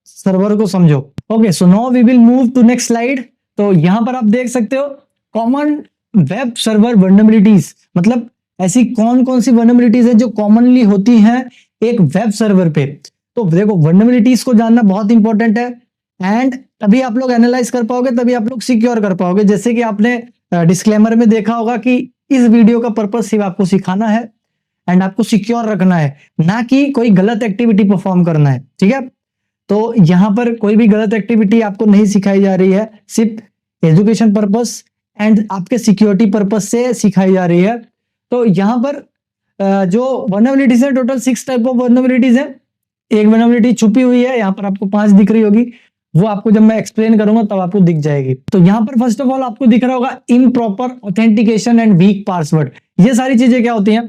A: सर्वर को समझो। Okay, so now we will move to next slide. तो यहाँ पर आप देख सकते हो कॉमन वेब सर्वर वल्नरेबिलिटीज, मतलब ऐसी कौन कौन सी वल्नरेबिलिटीज है जो कॉमनली होती हैं एक वेब सर्वर पे। तो देखो, वल्नरेबिलिटीज को जानना बहुत इंपॉर्टेंट है, एंड तभी आप लोग एनालाइज कर पाओगे, तभी आप लोग सिक्योर कर पाओगे। जैसे कि आपने डिस्क्लेमर में देखा होगा कि इस वीडियो का पर्पस सिर्फ आपको सिखाना है एंड आपको सिक्योर रखना है, ना कि कोई गलत एक्टिविटी परफॉर्म करना है, ठीक है। तो यहां पर कोई भी गलत एक्टिविटी आपको नहीं सिखाई जा रही है, सिर्फ एजुकेशन पर्पस एंड आपके सिक्योरिटी पर्पस से सिखाई जा रही है। तो यहां पर जो वल्नरेबिलिटीज है, टोटल 6 टाइप ऑफ वल्नरेबिलिटीज है। एक वल्नरेबिलिटी छुपी हुई है, यहाँ पर आपको 5 दिख रही होगी, वो आपको जब मैं एक्सप्लेन करूंगा तब आपको दिख जाएगी। तो यहाँ पर फर्स्ट ऑफ ऑल आपको दिख रहा होगा improper authentication and week password. ये सारी चीजें क्या होती हैं,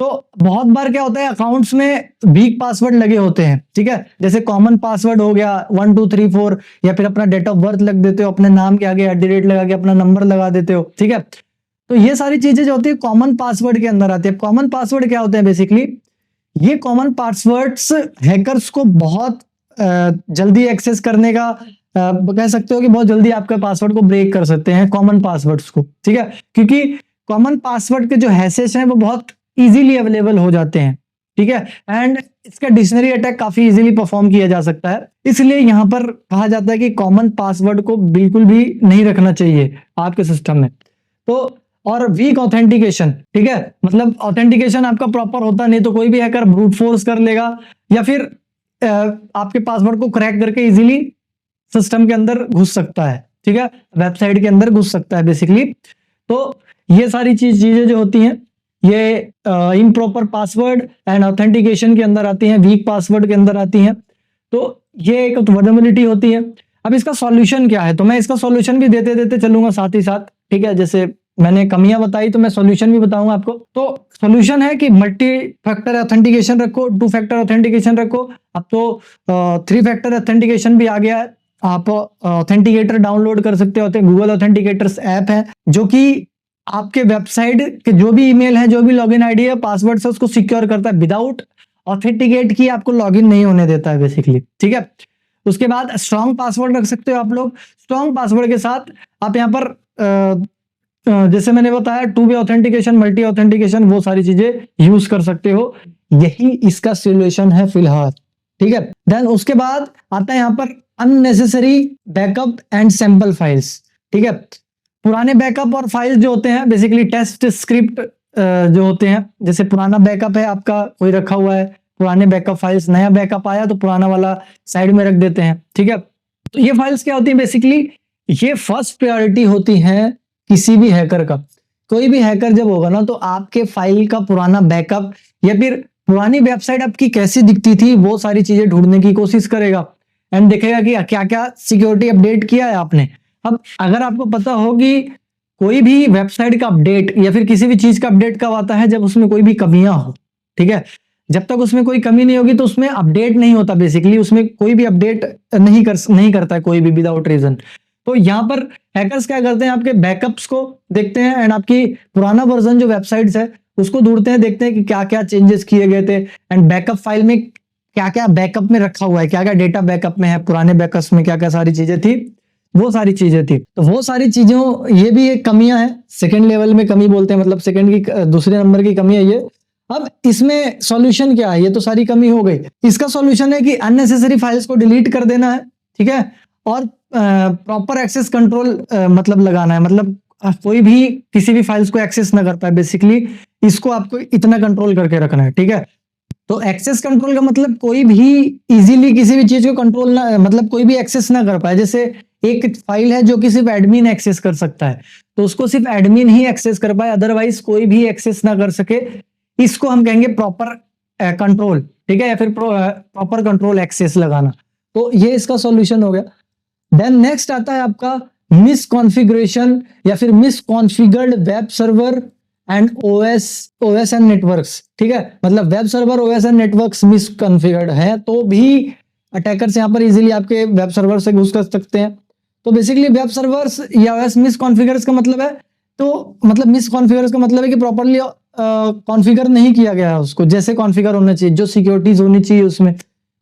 A: तो बहुत बार क्या होता है अकाउंट्स में वीक पासवर्ड लगे होते हैं, ठीक है। जैसे कॉमन पासवर्ड हो गया 1 2 3 4, या फिर अपना डेट ऑफ बर्थ लग देते हो, अपने नाम के आगे @ लगा के अपना नंबर लगा देते हो, ठीक है। तो ये सारी चीजें जो होती है कॉमन पासवर्ड के अंदर आती है। कॉमन पासवर्ड क्या होते हैं, बेसिकली ये कॉमन पासवर्ड्स हैकर्स को बहुत जल्दी एक्सेस करने का कह सकते हो कि बहुत जल्दी आपके पासवर्ड को ब्रेक कर सकते हैं कॉमन पासवर्ड्स को, ठीक है, क्योंकि कॉमन पासवर्ड के जो हैशेस हैं वो बहुत इजीली अवेलेबल हो जाते हैं, ठीक है, एंड इसका डिक्शनरी अटैक काफी इजीली परफॉर्म किया जा सकता है। इसलिए यहां पर कहा जाता है कि कॉमन पासवर्ड को बिल्कुल भी नहीं रखना चाहिए आपके सिस्टम में। तो और वीक ऑथेंटिकेशन, ठीक है, मतलब ऑथेंटिकेशन आपका प्रॉपर होता नहीं, तो कोई भी हैकर ब्रूट फोर्स कर लेगा या फिर आपके पासवर्ड को क्रैक करके इजीली सिस्टम के अंदर घुस सकता है, ठीक है, वेबसाइट के अंदर घुस सकता है बेसिकली। तो ये सारी चीजें जो होती हैं ये इम्प्रॉपर पासवर्ड एंड ऑथेंटिकेशन के अंदर आती हैं, वीक पासवर्ड के अंदर आती हैं। तो ये एक वल्नरेबिलिटी होती है। अब इसका सॉल्यूशन क्या है, तो मैं इसका सॉल्यूशन भी देते देते चलूंगा साथ ही साथ, ठीक है। जैसे मैंने कमियां बताई तो मैं सॉल्यूशन भी बताऊंगा आपको। तो सॉल्यूशन है कि मल्टी फैक्टर ऑथेंटिकेशन रखो, 2 फैक्टर ऑथेंटिकेशन रखो। अब तो 3 फैक्टर ऑथेंटिकेशन भी आ गया है, आप ऑथेंटिकेटर डाउनलोड कर सकते हो। गूगल ऑथेंटिकेटर्स ऐप है जो कि आपके वेबसाइट के जो भी ईमेल है, जो भी लॉगिन आईडी है, पासवर्ड से उसको सिक्योर करता है, विदाउट ऑथेंटिकेट की आपको लॉगिन नहीं होने देता है बेसिकली, ठीक है। उसके बाद स्ट्रॉन्ग पासवर्ड रख सकते हो आप लोग। स्ट्रॉन्ग पासवर्ड के साथ आप यहाँ पर जैसे मैंने बताया 2 वे ऑथेंटिकेशन, मल्टी ऑथेंटिकेशन, वो सारी चीजें यूज कर सकते हो। यही इसका सॉल्यूशन है फिलहाल, ठीक है। देन उसके बाद आता है यहाँ पर unnecessary backup and sample files, ठीक है। पुराने बैकअप और फाइल्स जो होते हैं बेसिकली टेस्ट स्क्रिप्ट जो होते हैं, जैसे पुराना बैकअप है आपका कोई रखा हुआ है, पुराने बैकअप फाइल्स, नया बैकअप आया तो पुराना वाला साइड में रख देते हैं, ठीक है। तो ये फाइल्स क्या होती हैं, बेसिकली ये फर्स्ट प्रायोरिटी होती है किसी भी हैकर का। कोई भी हैकर जब होगा ना, तो आपके फाइल का पुराना बैकअप या फिर पुरानी वेबसाइट आपकी कैसी दिखती थी वो सारी चीजें ढूंढने की कोशिश करेगा एंड देखेगा कि क्या क्या सिक्योरिटी अपडेट किया है आपने। अब अगर आपको पता हो कि कोई भी वेबसाइट का अपडेट या फिर किसी भी चीज का अपडेट कब आता है, जब उसमें कोई भी कमियां हो, ठीक है। जब तक उसमें कोई कमी नहीं होगी तो उसमें अपडेट नहीं होता, बेसिकली उसमें कोई भी अपडेट नहीं करता है कोई भी विदाउट रीजन। तो यहाँ पर हैकर्स क्या करते हैं, आपके बैकअप्स को देखते हैं एंड आपकी पुराना वर्जन जो वेबसाइट्स है उसको ढूंढते हैं, देखते हैं कि क्या क्या चेंजेस किए गए थे एंड बैकअप फाइल में क्या क्या बैकअप में रखा हुआ है, क्या क्या डेटा बैकअप में है, पुराने बैकअप्स में क्या क्या सारी चीजें थी, वो सारी चीजें थी। तो वो सारी चीजों, ये भी एक कमियां है, सेकंड लेवल में कमी बोलते हैं, मतलब सेकंड की दूसरे नंबर की कमी है ये। अब इसमें सॉल्यूशन क्या है, ये तो सारी कमी हो गई। इसका सॉल्यूशन है कि अननेसेसरी फाइल्स को डिलीट कर देना है, ठीक है, और प्रॉपर एक्सेस कंट्रोल मतलब लगाना है, मतलब कोई भी किसी भी फाइल्स को एक्सेस ना कर पाए बेसिकली। इसको आपको इतना कंट्रोल करके रखना है, ठीक है। तो एक्सेस कंट्रोल का मतलब कोई भी इजीली किसी भी चीज को कंट्रोल ना, मतलब कोई भी एक्सेस ना कर पाए। जैसे एक फाइल है जो कि सिर्फ एडमिन एक्सेस कर सकता है, तो उसको सिर्फ एडमिन ही एक्सेस कर पाए, अदरवाइज कोई भी एक्सेस ना कर सके। इसको हम कहेंगे प्रॉपर कंट्रोल, ठीक है, या फिर प्रॉपर कंट्रोल एक्सेस लगाना। तो ये इसका सॉल्यूशन हो गया। देन नेक्स्ट आता है आपका मिस कॉन्फ़िगरेशन या फिर miss configured web server and OS and networks, ठीक है। मतलब web server, OS and networks miss configured है तो भी अटैकर्स यहाँ पर इजीली आपके वेब सर्वर से घुस कर सकते हैं। तो बेसिकली वेब सर्वर्स या ओएस मिस कॉन्फ़िगर्स का मतलब है, तो मतलब मिस कॉन्फ़िगर्स का मतलब है कि प्रॉपर्ली कॉन्फ़िगर नहीं किया गया है उसको जैसे कॉन्फ़िगर होना चाहिए, जो सिक्योरिटीज होनी चाहिए उसमें।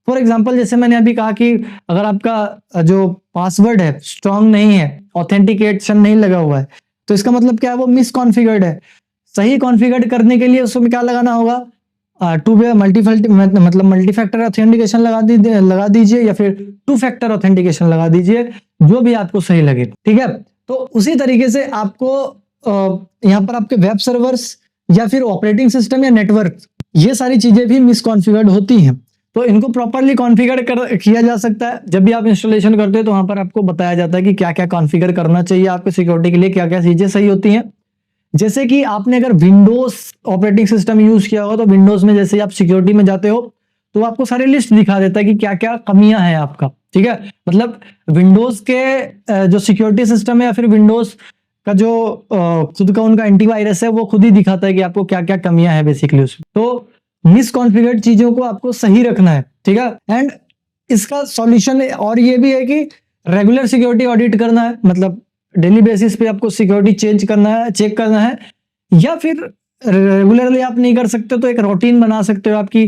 A: फॉर एग्जाम्पल जैसे मैंने अभी कहा कि अगर आपका जो पासवर्ड है स्ट्रांग नहीं है, ऑथेंटिकेशन नहीं लगा हुआ है, तो इसका मतलब क्या है, वो मिस कॉन्फ़िगर्ड है। सही कॉन्फ़िगर करने के लिए उसमें क्या लगाना होगा, टू वे मतलब मल्टी फैक्टर ऑथेंटिकेशन लगा दीजिए या फिर टू फैक्टर ऑथेंटिकेशन लगा दीजिए, जो भी आपको सही लगे, ठीक है। तो उसी तरीके से आपको यहाँ पर आपके वेब सर्वर्स या फिर ऑपरेटिंग सिस्टम या नेटवर्क, ये सारी चीजें भी मिसकॉन्फ़िगर्ड होती हैं। तो इनको प्रॉपरली कॉन्फ़िगर किया जा सकता है। जब भी आप इंस्टॉलेशन करते हैं तो वहां पर आपको बताया जाता है कि क्या क्या कॉन्फ़िगर करना चाहिए आपके सिक्योरिटी के लिए, क्या क्या चीजें सही होती हैं। जैसे कि आपने अगर विंडोज ऑपरेटिंग सिस्टम यूज किया होगा तो विंडोज में जैसे आप सिक्योरिटी में जाते हो तो आपको सारी लिस्ट दिखा देता है कि क्या क्या कमियां हैं आपका, ठीक है। मतलब विंडोज के जो सिक्योरिटी सिस्टम है या फिर विंडोज का जो खुद का उनका एंटीवायरस है वो खुद ही दिखाता है कि आपको क्या क्या कमियां हैं बेसिकली उसमें। तो मिसकॉन्फ़िगर्ड चीजों को आपको सही रखना है, ठीक है। एंड इसका सॉल्यूशन और ये भी है कि रेगुलर सिक्योरिटी ऑडिट करना है, मतलब डेली बेसिस पे आपको सिक्योरिटी चेंज करना है, चेक करना है। या फिर रेगुलरली आप नहीं कर सकते तो एक रूटीन बना सकते हो आपकी,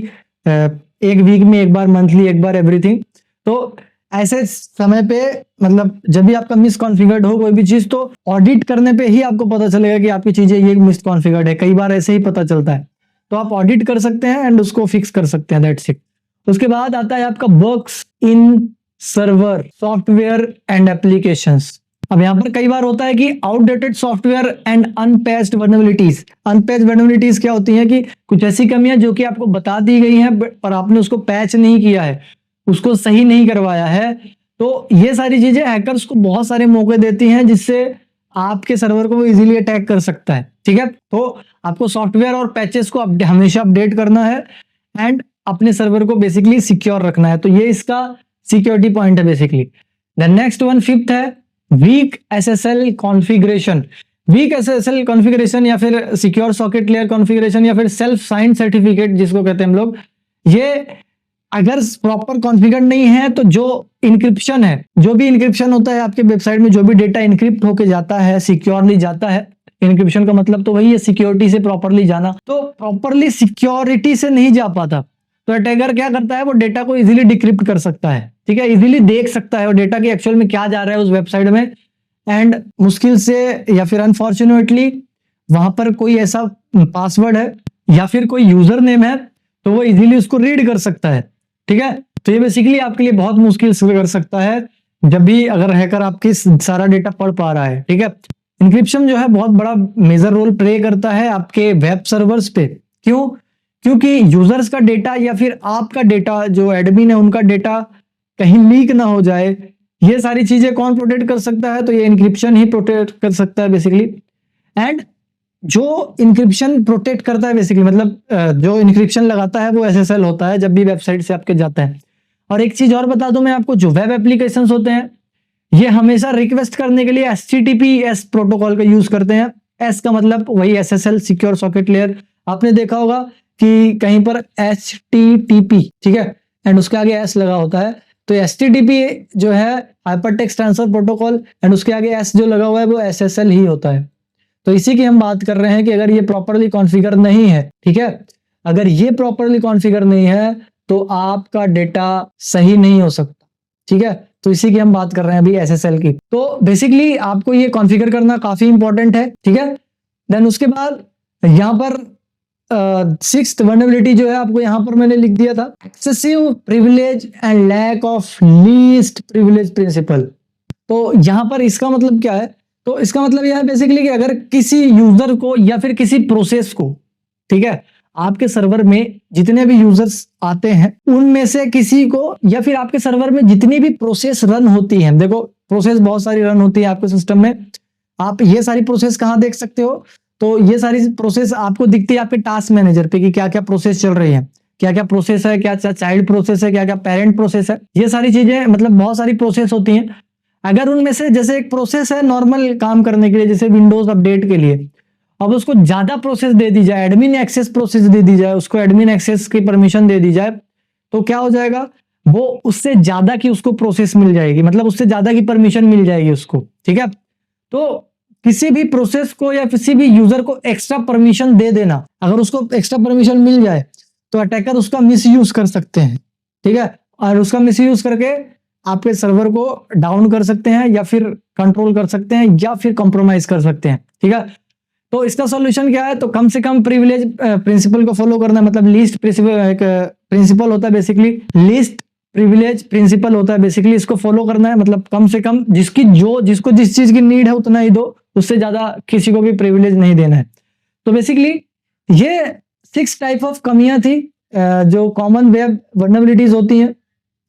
A: एक वीक में एक बार, मंथली एक बार, एवरीथिंग। तो ऐसे समय पे मतलब जब भी आपका मिसकॉन्फ़िगर्ड हो कोई भी चीज तो ऑडिट करने पे ही आपको पता चलेगा कि आपकी चीजें ये मिसकॉन्फ़िगर्ड है। कई बार ऐसे ही पता चलता है, तो आप ऑडिट कर सकते हैं एंड उसको फिक्स कर सकते हैं, दैट्स इट। उसके बाद आता है आपका bugs in server software and applications. अब यहाँ पर कई बार होता है कि outdated software and unpatched vulnerabilities. Unpatched vulnerabilities क्या होती हैं कि कुछ ऐसी कमियां जो कि आपको बता दी गई हैं पर आपने उसको पैच नहीं किया है, उसको सही नहीं करवाया है। तो ये सारी चीजें हैकर्स को बहुत सारे मौके देती हैं जिससे आपके सर्वर को वो इजीली अटैक कर सकता है, ठीक है। तो आपको सॉफ्टवेयर और पैचेस को हमेशा अपडेट करना है एंड अपने सर्वर को बेसिकली सिक्योर रखना है। तो ये इसका सिक्योरिटी पॉइंट है basically. The next one, fifth है weak SSL configuration. Weak SSL configuration या फिर सिक्योर सॉकेट लेयर कॉन्फ़िगरेशन या फिर सेल्फ साइन सर्टिफिकेट जिसको कहते हैं हम लोग, ये अगर प्रॉपर कॉन्फ़िगर नहीं है तो जो इंक्रिप्शन है, जो भी इंक्रिप्शन होता है आपके वेबसाइट में, जो भी डेटा इंक्रिप्ट होके जाता है, सिक्योरली जाता है, इंक्रिप्शन का मतलब तो वही है सिक्योरिटी से प्रॉपरली जाना, तो प्रॉपरली सिक्योरिटी से नहीं जा पाता तो अटैकर क्या करता है, वो डेटा को इजीली डिक्रिप्ट कर सकता है, ठीक है। इजीली देख सकता है वो डेटा की एक्चुअल में क्या जा रहा है उस वेबसाइट में, एंड मुश्किल से या फिर अनफॉर्चुनेटली वहां पर कोई ऐसा पासवर्ड है या फिर कोई यूजर नेम है तो वो इजीली उसको रीड कर सकता है, ठीक है। तो ये बेसिकली आपके लिए बहुत मुश्किल से कर सकता है जब भी अगर हैकर आपकी सारा डेटा पढ़ पा रहा है, ठीक है। इंक्रिप्शन जो है बहुत बड़ा मेजर रोल प्ले करता है आपके वेब सर्वर्स पे। क्यों? क्योंकि यूजर्स का डेटा या फिर आपका डेटा, जो एडमिन है उनका डेटा कहीं लीक ना हो जाए, ये सारी चीजें कौन प्रोटेक्ट कर सकता है, तो ये इंक्रिप्शन ही प्रोटेक्ट कर सकता है बेसिकली। एंड जो इंक्रिप्शन प्रोटेक्ट करता है बेसिकली, मतलब जो इंक्रिप्शन लगाता है वो एसएसएल होता है जब भी वेबसाइट से आपके जाता है। और एक चीज और बता दूं मैं आपको, जो वेब एप्लीकेशंस होते हैं ये हमेशा रिक्वेस्ट करने के लिए HTTPS प्रोटोकॉल का यूज करते हैं। एस का मतलब वही SSL, सिक्योर सॉकेट लेयर। आपने देखा होगा कि कहीं पर HTTP, ठीक है, एंड उसके आगे S लगा होता है, तो HTTP जो है हाइपरटेक्स्ट ट्रांसफर प्रोटोकॉल, एंड उसके आगे S जो लगा हुआ है वो SSL ही होता है। तो इसी की हम बात कर रहे हैं कि अगर ये प्रॉपरली कॉन्फ़िगर नहीं है, ठीक है, अगर ये प्रॉपरली कॉन्फ़िगर नहीं है तो आपका डेटा सही नहीं हो सकता, ठीक है। तो इसी की हम बात कर रहे हैं अभी SSL की। तो बेसिकली आपको ये कॉन्फ़िगर करना काफी इंपॉर्टेंट है, ठीक है। देन उसके बाद यहाँ पर सिक्स्थ वल्नरेबिलिटी जो है आपको यहाँ पर मैंने लिख दिया था, excessive privilege and lack of least privilege principle. तो यहाँ पर इसका मतलब क्या है, तो इसका मतलब यह है बेसिकली कि अगर किसी यूजर को या फिर किसी प्रोसेस को ठीक है, आपके सर्वर में जितने भी यूजर्स आते हैं उनमें से किसी को, या फिर आपके सर्वर में जितनी भी प्रोसेस रन होती है, देखो प्रोसेस बहुत सारी रन होती है आपके सिस्टम में, आप ये सारी प्रोसेस कहाँ देख सकते हो, तो ये सारी प्रोसेस आपको दिखती है आपके टास्क मैनेजर पे कि क्या क्या प्रोसेस चल रही है, क्या क्या प्रोसेस है, क्या क्या चाइल्ड प्रोसेस है, क्या क्या पेरेंट प्रोसेस है, ये सारी चीजें, मतलब बहुत सारी प्रोसेस होती हैं। अगर उनमें से जैसे एक प्रोसेस है नॉर्मल काम करने के लिए, जैसे विंडोज अपडेट के लिए, अब उसको ज्यादा प्रोसेस दे दी जाए, एडमिन एक्सेस प्रोसेस दे दी जाए, उसको एडमिन एक्सेस की परमिशन दे दी जाए, तो क्या हो जाएगा, वो उससे ज्यादा की उसको प्रोसेस मिल जाएगी, मतलब उससे ज्यादा की परमिशन मिल जाएगी उसको, ठीक है। तो किसी भी प्रोसेस को या किसी भी यूजर को एक्स्ट्रा परमिशन दे देना, अगर उसको एक्स्ट्रा परमिशन मिल जाए तो अटैकर उसका मिसयूज कर सकते हैं, ठीक है, और उसका मिसयूज करके आपके सर्वर को डाउन कर सकते हैं, या फिर कंट्रोल कर सकते हैं, या फिर कॉम्प्रोमाइज कर सकते हैं, ठीक है। तो इसका सॉल्यूशन क्या है, तो कम से कम प्रिविलेज प्रिंसिपल को फॉलो करना, मतलब लीस्ट प्रिंसिपल होता है बेसिकली, लीस्ट प्रिविलेज प्रिंसिपल होता है बेसिकली, इसको फॉलो करना है, मतलब कम से कम जिसको जिस चीज की नीड है उतना ही दो, उससे ज्यादा किसी को भी प्रिविलेज नहीं देना है। तो बेसिकली ये 6 टाइप ऑफ कमियां थी जो कॉमन वेब वर्नरेबिलिटीज होती हैं,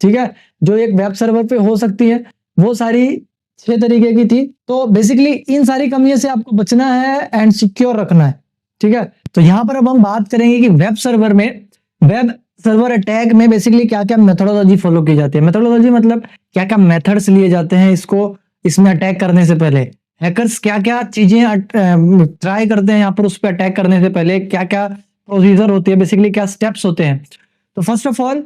A: ठीक है, जो एक वेब सर्वर पे हो सकती है, वो सारी 6 तरीके की थी। तो बेसिकली इन सारी कमियों से आपको बचना है एंड सिक्योर रखना है, ठीक है। तो यहाँ पर अब हम बात करेंगे कि वेब सर्वर अटैक में बेसिकली क्या क्या मेथोडोलॉजी फॉलो की जाती है। मेथोडोलॉजी मतलब क्या क्या मेथड्स लिए जाते हैं इसमें अटैक करने से पहले, हैकर्स क्या क्या चीजें ट्राई करते हैं यहाँ पर उस पर अटैक करने से पहले, क्या क्या प्रोसीजर होती है, बेसिकली क्या स्टेप्स होते हैं। तो फर्स्ट ऑफ ऑल,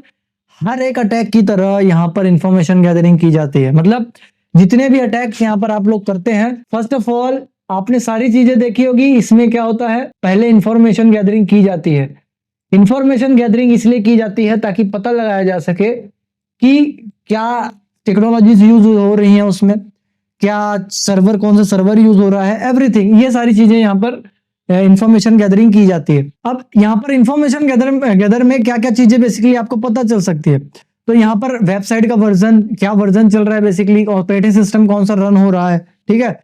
A: हर एक अटैक की तरह यहाँ पर इंफॉर्मेशन गैदरिंग की जाती है, मतलब जितने भी अटैक्स यहाँ पर आप लोग करते हैं, फर्स्ट ऑफ ऑल आपने सारी चीजें देखी होगी, इसमें क्या होता है, पहले इंफॉर्मेशन गैदरिंग की जाती है। इंफॉर्मेशन गैदरिंग इसलिए की जाती है ताकि पता लगाया जा सके कि क्या टेक्नोलॉजीज यूज हो रही हैं उसमें, क्या सर्वर, कौन सा सर्वर यूज हो रहा है, एवरीथिंग, ये सारी चीजें यहाँ पर इंफॉर्मेशन गैदरिंग की जाती है। अब यहाँ पर इंफॉर्मेशन गैदर में क्या क्या चीजें बेसिकली आपको पता चल सकती है, तो यहाँ पर वेबसाइट का वर्जन, क्या वर्जन चल रहा है बेसिकली, ऑपरेटिंग सिस्टम कौन सा रन हो रहा है, ठीक है,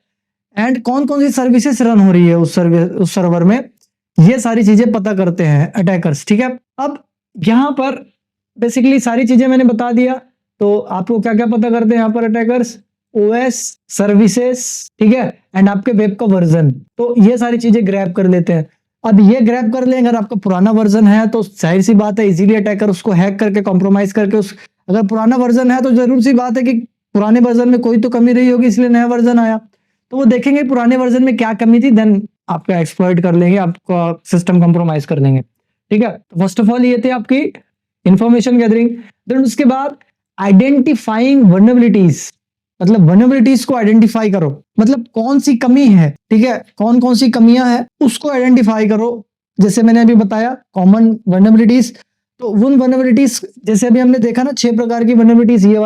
A: एंड कौन कौन सी सर्विसेज रन हो रही है उस सर्वर में, ये सारी चीजें पता करते हैं अटैकर्स, ठीक है। अब यहाँ पर बेसिकली सारी चीजें मैंने बता दिया, तो आपको क्या क्या पता करते हैं यहाँ पर अटैकर्स, ओएस, सर्विसेज, ठीक है, एंड आपके वेब का वर्जन, तो ये सारी चीजें ग्रैब कर लेते हैं। अब ये ग्रैब कर ले, अगर आपका पुराना वर्जन है तो जाहिर सी बात है इजीली अटैकर उसको हैक करके कॉम्प्रोमाइज करके अगर पुराना वर्जन है तो जरूर सी बात है कि पुराने वर्जन में कोई तो कमी रही होगी, इसलिए नया वर्जन आया, तो वो देखेंगे पुराने वर्जन में क्या कमी थी, देन आपका एक्सप्लॉइट कर लेंगे, आपका सिस्टम कॉम्प्रोमाइज कर लेंगे, ठीक है। फर्स्ट ऑफ ऑल ये थे आपकी इंफॉर्मेशन गैदरिंग। देन उसके बाद आइडेंटिफाइंग वर्नरेबिलिटीज, मतलब वर्नरेबिलिटीज को आइडेंटिफाई करो, मतलब कौन सी कमी है, ठीक है, कौन कौन सी कमियां हैं उसको आइडेंटिफाई करो। जैसे मैंने अभी बताया कॉमन वर्नरेबिलिटीज, तो उन वर्नरेबिलिटीज जैसे अभी हमने देखा ना 6 प्रकार की वर्नरेबिलिटीज, ये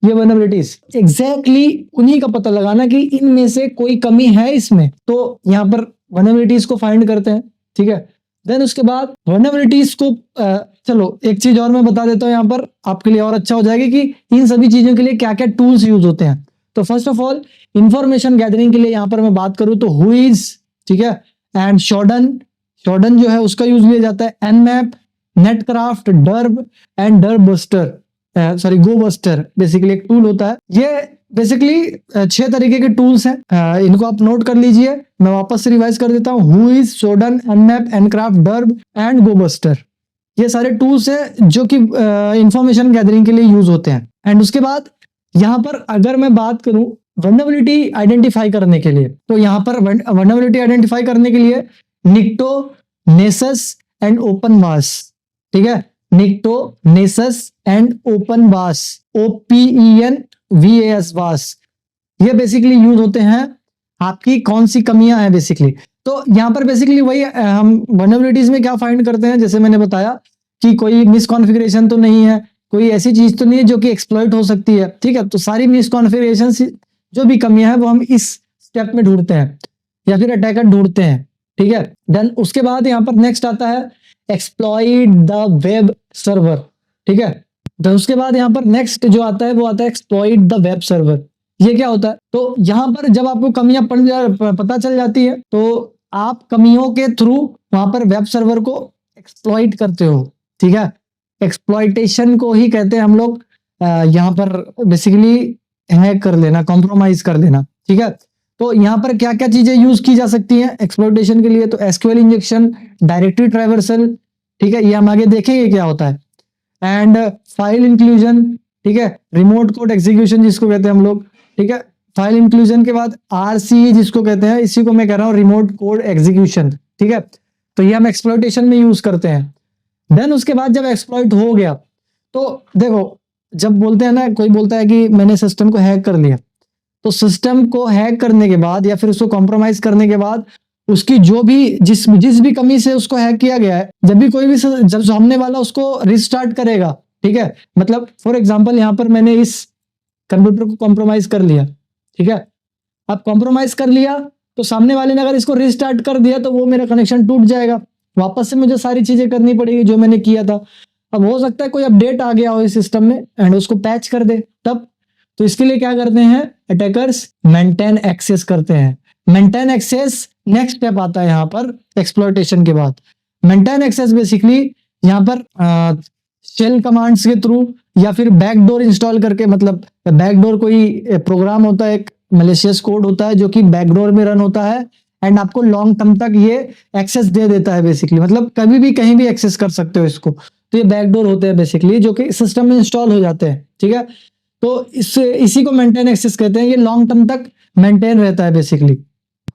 A: वर्नरेबिलिटीज एग्जैक्टली उन्हीं का पता लगाना कि इनमें से कोई कमी है इसमें, तो यहाँ पर वर्नरेबिलिटीज को फाइंड करते हैं, ठीक है। देन उसके बाद वर्नरेबिलिटीज को चलो एक चीज और मैं बता देता हूँ यहाँ पर, आपके लिए और अच्छा हो जाएगा कि इन सभी चीजों के लिए क्या क्या टूल्स यूज होते हैं। तो first of all information gathering के लिए यहाँ पर मैं बात करूँ तो हुईज, ठीक है, एंड शॉर्डन जो है उसका यूज लिया जाता है, Nmap, Netcraft, dirb and dirb buster, sorry go buster basically एक टूल होता है। ये बेसिकली 6 तरीके के टूल्स हैं, इनको आप नोट कर लीजिए, मैं वापस से रिवाइज कर देता हूँ, हुईज, शॉर्डन, एनमैप, एनक्राफ्ट, डर्ब एंड गो बस्टर, ये सारे टूल्स हैं जो कि इंफॉर्मेशन गैदरिंग के लिए यूज होते हैं। एंड उसके बाद यहाँ पर अगर मैं बात करूं वर्नरेबिलिटी आइडेंटिफाई करने के लिए, तो यहाँ पर वर्नरेबिलिटी आइडेंटिफाई करने के लिए निक्टो, नेसस एंड ओपनवास, ठीक है, निक्टो, नेसस एंड ओपनवास, OPENVAS वास, ये बेसिकली यूज होते हैं आपकी कौन सी कमियां हैं बेसिकली। तो यहाँ पर बेसिकली वही हम वर्नरेबिलिटीज में क्या फाइंड करते हैं, जैसे मैंने बताया कि कोई मिसकॉन्फ़िगरेशन तो नहीं है, कोई ऐसी चीज तो नहीं है जो कि एक्सप्लॉइट हो सकती है, ठीक है। तो सारी मिसकॉन्फ़िगरेशन जो भी कमियां हैं वो हम इस स्टेप में ढूंढते हैं या फिर अटैकर ढूंढते हैं, ठीक है। देन उसके बाद यहाँ पर नेक्स्ट आता है एक्सप्लॉइट द वेब सर्वर, ठीक है। देन उसके बाद यहाँ पर नेक्स्ट जो आता है वो आता है एक्सप्लॉइट द वेब सर्वर। ये क्या होता है, तो यहाँ पर जब आपको कमियां पता चल जाती है तो आप कमियों के थ्रू वहां पर वेब सर्वर को एक्सप्लॉइट करते हो, ठीक है। एक्सप्लॉइटेशन को ही कहते हैं हम लोग यहाँ पर बेसिकली हैक कर लेना, कॉम्प्रोमाइज कर लेना, ठीक है। तो यहाँ पर क्या क्या चीजें यूज की जा सकती हैं एक्सप्लॉइटेशन के लिए? तो एसक्यूएल इंजेक्शन, डायरेक्टरी ट्रैवर्सल, ठीक है, ये हम आगे देखेंगे क्या होता है, एंड फाइल इंक्लूजन, ठीक है, रिमोट कोड एग्जीक्यूशन जिसको कहते हैं हम लोग, ठीक है। फाइल इंक्लूजन के बाद आरसी जिसको कहते हैं, इसी को मैं कह रहा हूँ रिमोट कोड एग्जीक्यूशन, ठीक है। तो ये हम एक्सप्लॉइटेशन में यूज करते हैं। देन उसके बाद जब एक्सप्लॉइट हो गया तो देखो, जब बोलते हैं ना, कोई बोलता है कि मैंने सिस्टम को हैक कर लिया, तो सिस्टम को हैक करने के बाद या फिर उसको कॉम्प्रोमाइज करने के बाद उसकी जो भी जिस भी कमी से उसको हैक किया गया है, जब भी कोई भी जब सामने वाला उसको रिस्टार्ट करेगा, ठीक है, मतलब फॉर एग्जांपल यहाँ पर मैंने इस कंप्यूटर को कॉम्प्रोमाइज कर लिया, ठीक है। अब कॉम्प्रोमाइज कर लिया तो सामने वाले ने अगर इसको रिस्टार्ट कर दिया तो वो मेरा कनेक्शन टूट जाएगा, वापस से मुझे सारी चीजें करनी पड़ेगी जो मैंने किया था। अब हो सकता है कोई अपडेट आ गया हो इस सिस्टम में एंड उसको पैच कर दे तब, तो इसके लिए क्या करते हैं अटैकर्स? मेंटेन एक्सेस करते हैं। मेंटेन एक्सेस नेक्स्ट स्टेप आता है यहाँ पर एक्सप्लॉइटेशन के बाद। मेंटेन एक्सेस बेसिकली यहाँ पर शेल कमांड्स के थ्रू या फिर बैकडोर इंस्टॉल करके, मतलब बैकडोर कोई प्रोग्राम होता है, एक मैलिशियस कोड होता है जो कि बैकडोर में रन होता है एंड आपको लॉन्ग टर्म तक ये एक्सेस दे देता है बेसिकली, मतलब कभी भी कहीं भी एक्सेस कर सकते हो इसको। तो ये बैकडोर होते हैं बेसिकली जो कि सिस्टम में इंस्टॉल हो जाते हैं, ठीक है। तो इसी को मेंटेन एक्सेस कहते हैं, ये लॉन्ग टर्म तक मेंटेन रहता है बेसिकली।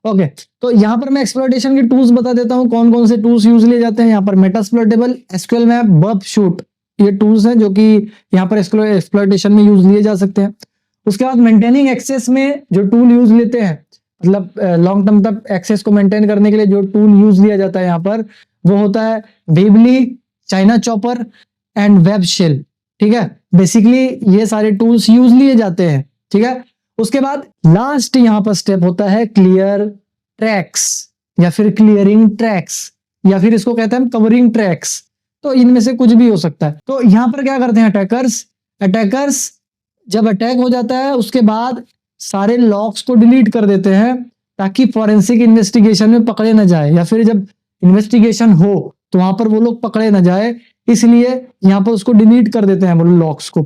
A: ओके, तो यहाँ पर मैं एक्सप्लॉइटेशन के टूल्स बता देता हूँ कौन कौन से टूल्स यूज लिए जाते हैं यहाँ पर। Metasploitable, SQL map, verb shoot, ये टूल्स हैं जो कि यहाँ पर एक्सप्लॉइटेशन में यूज लिए जा सकते हैं। उसके बाद मेंटेनिंग एक्सेस में जो टूल यूज लेते हैं, मतलब लॉन्ग टर्म तक एक्सेस को मेंटेन करने के लिए जो टूल यूज लिया जाता है यहाँ पर, वो होता है Weevely, China Chopper and web shell, ठीक है। बेसिकली ये सारे टूल्स यूज लिए जाते हैं, ठीक है। उसके बाद लास्ट यहाँ पर स्टेप होता है क्लियर ट्रैक्स या फिर क्लियरिंग ट्रैक्स या फिर इसको कहते हैं कवरिंग ट्रैक्स। तो इनमें से कुछ भी हो सकता है। तो यहाँ पर क्या करते हैं अटैकर्स जब अटैक हो जाता है उसके बाद सारे लॉग्स को डिलीट कर देते हैं ताकि फॉरेंसिक इन्वेस्टिगेशन में पकड़े ना जाए, या फिर जब इन्वेस्टिगेशन हो तो वहां पर वो लोग पकड़े ना जाए, इसलिए यहाँ पर उसको डिलीट कर देते हैं वो लॉग्स को।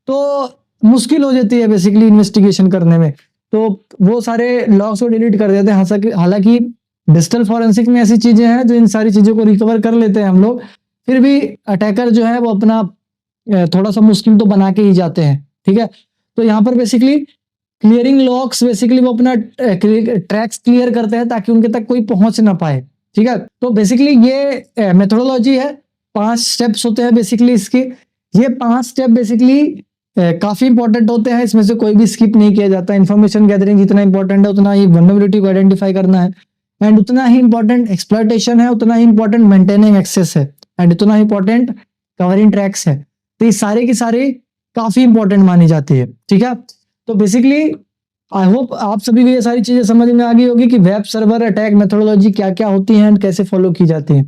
A: तो मुश्किल हो जाती है बेसिकली इन्वेस्टिगेशन करने में, तो वो सारे लॉग्स को डिलीट कर देते हैं। हालांकि डिजिटल फॉरेंसिक में ऐसी चीजें हैं जो इन सारी चीजों को रिकवर कर लेते हैं हम लोग, फिर भी अटैकर जो है वो अपना थोड़ा सा मुश्किल तो बना के ही जाते हैं, ठीक है। तो यहाँ पर बेसिकली क्लियरिंग लॉग्स, बेसिकली वो अपना ट्रैक्स क्लियर करते हैं ताकि उनके तक कोई पहुंच ना पाए, ठीक है। तो बेसिकली ये मेथोडोलॉजी है, 5 स्टेप्स होते हैं बेसिकली इसके। ये 5 स्टेप बेसिकली काफी इंपॉर्टेंट होते हैं, इसमें से कोई भी स्किप नहीं किया जाता। इन्फॉर्मेशन गैदरिंग जितना इंपॉर्टेंट है उतना ही वल्नरेबिलिटी को आइडेंटिफाई करना है, एंड उतना ही इंपॉर्टेंट एक्सप्लॉइटेशन है, उतना ही इंपॉर्टेंट मेंटेनिंग एक्सेस है, एंड उतना ही इंपॉर्टेंट कवरिंग ट्रैक्स है। तो ये सारे की सारे काफी इंपॉर्टेंट मानी जाती है, ठीक है। तो बेसिकली आई होप आप सभी को ये सारी चीजें समझ में आ गई होगी कि वेब सर्वर अटैक मेथोडोलॉजी क्या क्या होती है एंड कैसे फॉलो की जाती है।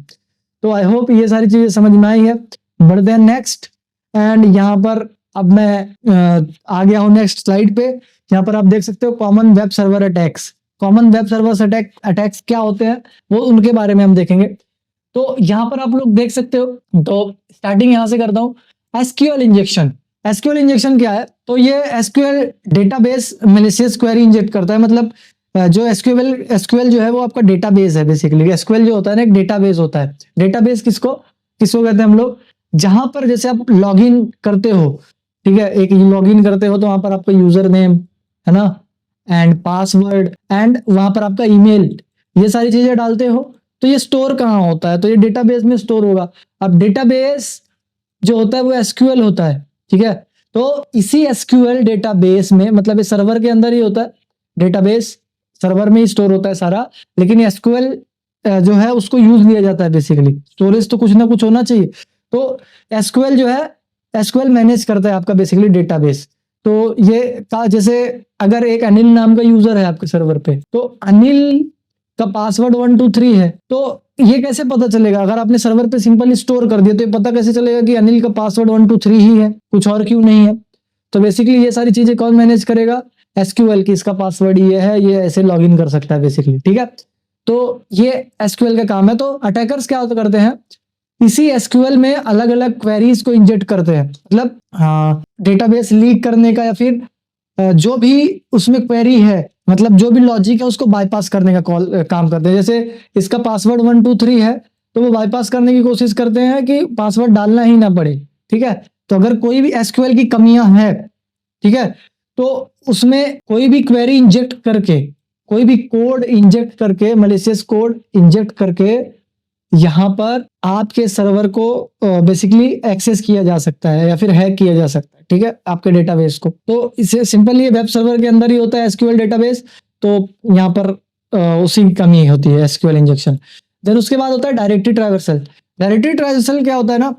A: तो आई होप ये सारी चीजें समझ में आई है। बढ़ते हैं नेक्स्ट, एंड यहाँ पर अब मैं आ गया हूँ नेक्स्ट स्लाइड पे। यहाँ पर आप देख सकते हो common web server attacks. Common web server attacks क्या होते हैं वो उनके बारे में हम देखेंगे। तो यहाँ पर आप लोग देख सकते हो, तो स्टार्टिंग यहाँ से करता हूँ। एसक्यूएल इंजेक्शन, एसक्यूएल इंजेक्शन क्या है? तो ये SQL database malicious query inject करता है। मतलब जो एसक्यूएल जो है वो आपका डेटाबेस है बेसिकली। एसक्यूएल जो होता है ना, एक डेटाबेस होता है। डेटाबेस किसको कहते हैं हम लोग? जहां पर जैसे आप लॉगिन करते हो, ठीक है, एक लॉगिन करते हो तो वहां पर आपका यूजर नेम है ना, एंड पासवर्ड, एंड वहां पर आपका ईमेल, ये सारी चीजें डालते हो। तो ये स्टोर कहाँ होता है? तो ये डेटाबेस में स्टोर होगा। अब डेटाबेस जो होता है वो एसक्यूएल होता है, ठीक है। तो इसी एसक्यूएल डेटाबेस में, मतलब ये सर्वर के अंदर ही होता है, डेटाबेस सर्वर में ही स्टोर होता है सारा, लेकिन एसक्यूएल जो है उसको यूज लिया जाता है बेसिकली। स्टोरेज तो कुछ ना कुछ होना चाहिए। तो एसक्यूएल जो है, एसक्यूएल मैनेज करता है आपका बेसिकली डेटाबेस। तो ये जैसे अगर एक अनिल नाम का यूजर है आपके सर्वर पे, तो अनिल का पासवर्ड 123 है, तो ये कैसे पता चलेगा? अगर आपने सर्वर पे सिंपली स्टोर कर दिया तो ये पता कैसे चलेगा कि अनिल का पासवर्ड 123 ही है, कुछ और क्यों नहीं है? तो बेसिकली ये सारी चीजें कौन मैनेज करेगा? एसक्यूएल की। इसका पासवर्ड ये है, ये ऐसे लॉगिन कर सकता है बेसिकली, ठीक है।
B: तो ये एसक्यूएल का काम है। तो अटैकर्स क्या करते हैं, इसी एसक्यूएल में अलग अलग क्वेरीज को इंजेक्ट करते हैं, मतलब डेटाबेस लीक करने का, या फिर जो भी उसमें क्वेरी है, मतलब जो भी लॉजिक है उसको बाईपास करने का काम करते हैं। जैसे इसका पासवर्ड 123 है, तो वो बाईपास करने की कोशिश करते हैं कि पासवर्ड डालना ही ना पड़े, ठीक है। तो अगर कोई भी एसक्यूएल की कमियां हैं, ठीक है, तो उसमें कोई भी क्वेरी इंजेक्ट करके, कोई भी कोड इंजेक्ट करके, मलिशियस कोड इंजेक्ट करके यहाँ पर आपके सर्वर को बेसिकली एक्सेस किया जा सकता है या फिर हैक किया जा सकता है, ठीक है, आपके डेटाबेस को। तो इसे सिंपल ये वेब सर्वर के अंदर ही होता है एसक्यूएल डेटाबेस, तो यहाँ पर उसी की कमी होती है एसक्यूएल इंजेक्शन। देन उसके बाद होता है डायरेक्टरी ट्रैवर्सल। डायरेक्टरी ट्रैवर्सल क्या होता है ना,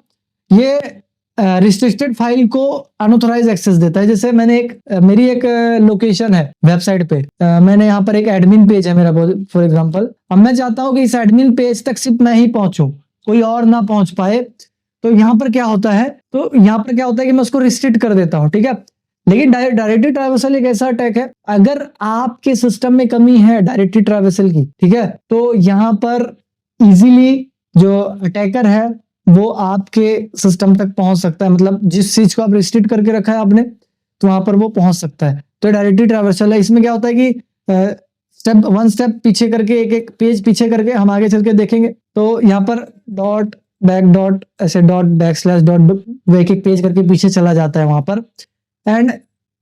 B: ये रिस्ट्रिक्टेड फाइल को अनऑथराइज एक्सेस देता है। जैसे मैंने मेरी एक लोकेशन है वेबसाइट पे, मैंने यहाँ पर एक एडमिन पेज है मेरा फॉर एग्जांपल। अब मैं चाहता हूँ कि इस एडमिन पेज तक सिर्फ मैं ही पहुंचूं, कोई और ना पहुंच पाए। तो यहाँ पर क्या होता है, कि मैं उसको रिस्ट्रिक्ट कर देता हूँ, ठीक है। लेकिन डायरेक्टरी ट्रैवर्सल एक ऐसा अटैक है, अगर आपके सिस्टम में कमी है डायरेक्टरी ट्रैवर्सल की, ठीक है, तो यहाँ पर इजीली जो अटैकर है वो आपके सिस्टम तक पहुंच सकता है। मतलब जिस चीज को आप रिस्ट्रिक्ट करके रखा है आपने, तो वहां पर वो पहुंच सकता है। तो डायरेक्टरी ट्रैवर्सल है। इसमें क्या होता है कि वन स्टेप पीछे करके, एक एक पेज पीछे करके हम आगे चल के देखेंगे। तो यहाँ पर डॉट बैक डॉट ऐसे डॉट बैक स्लैश डॉट वो एक एक पेज करके पीछे चला जाता है वहां पर। एंड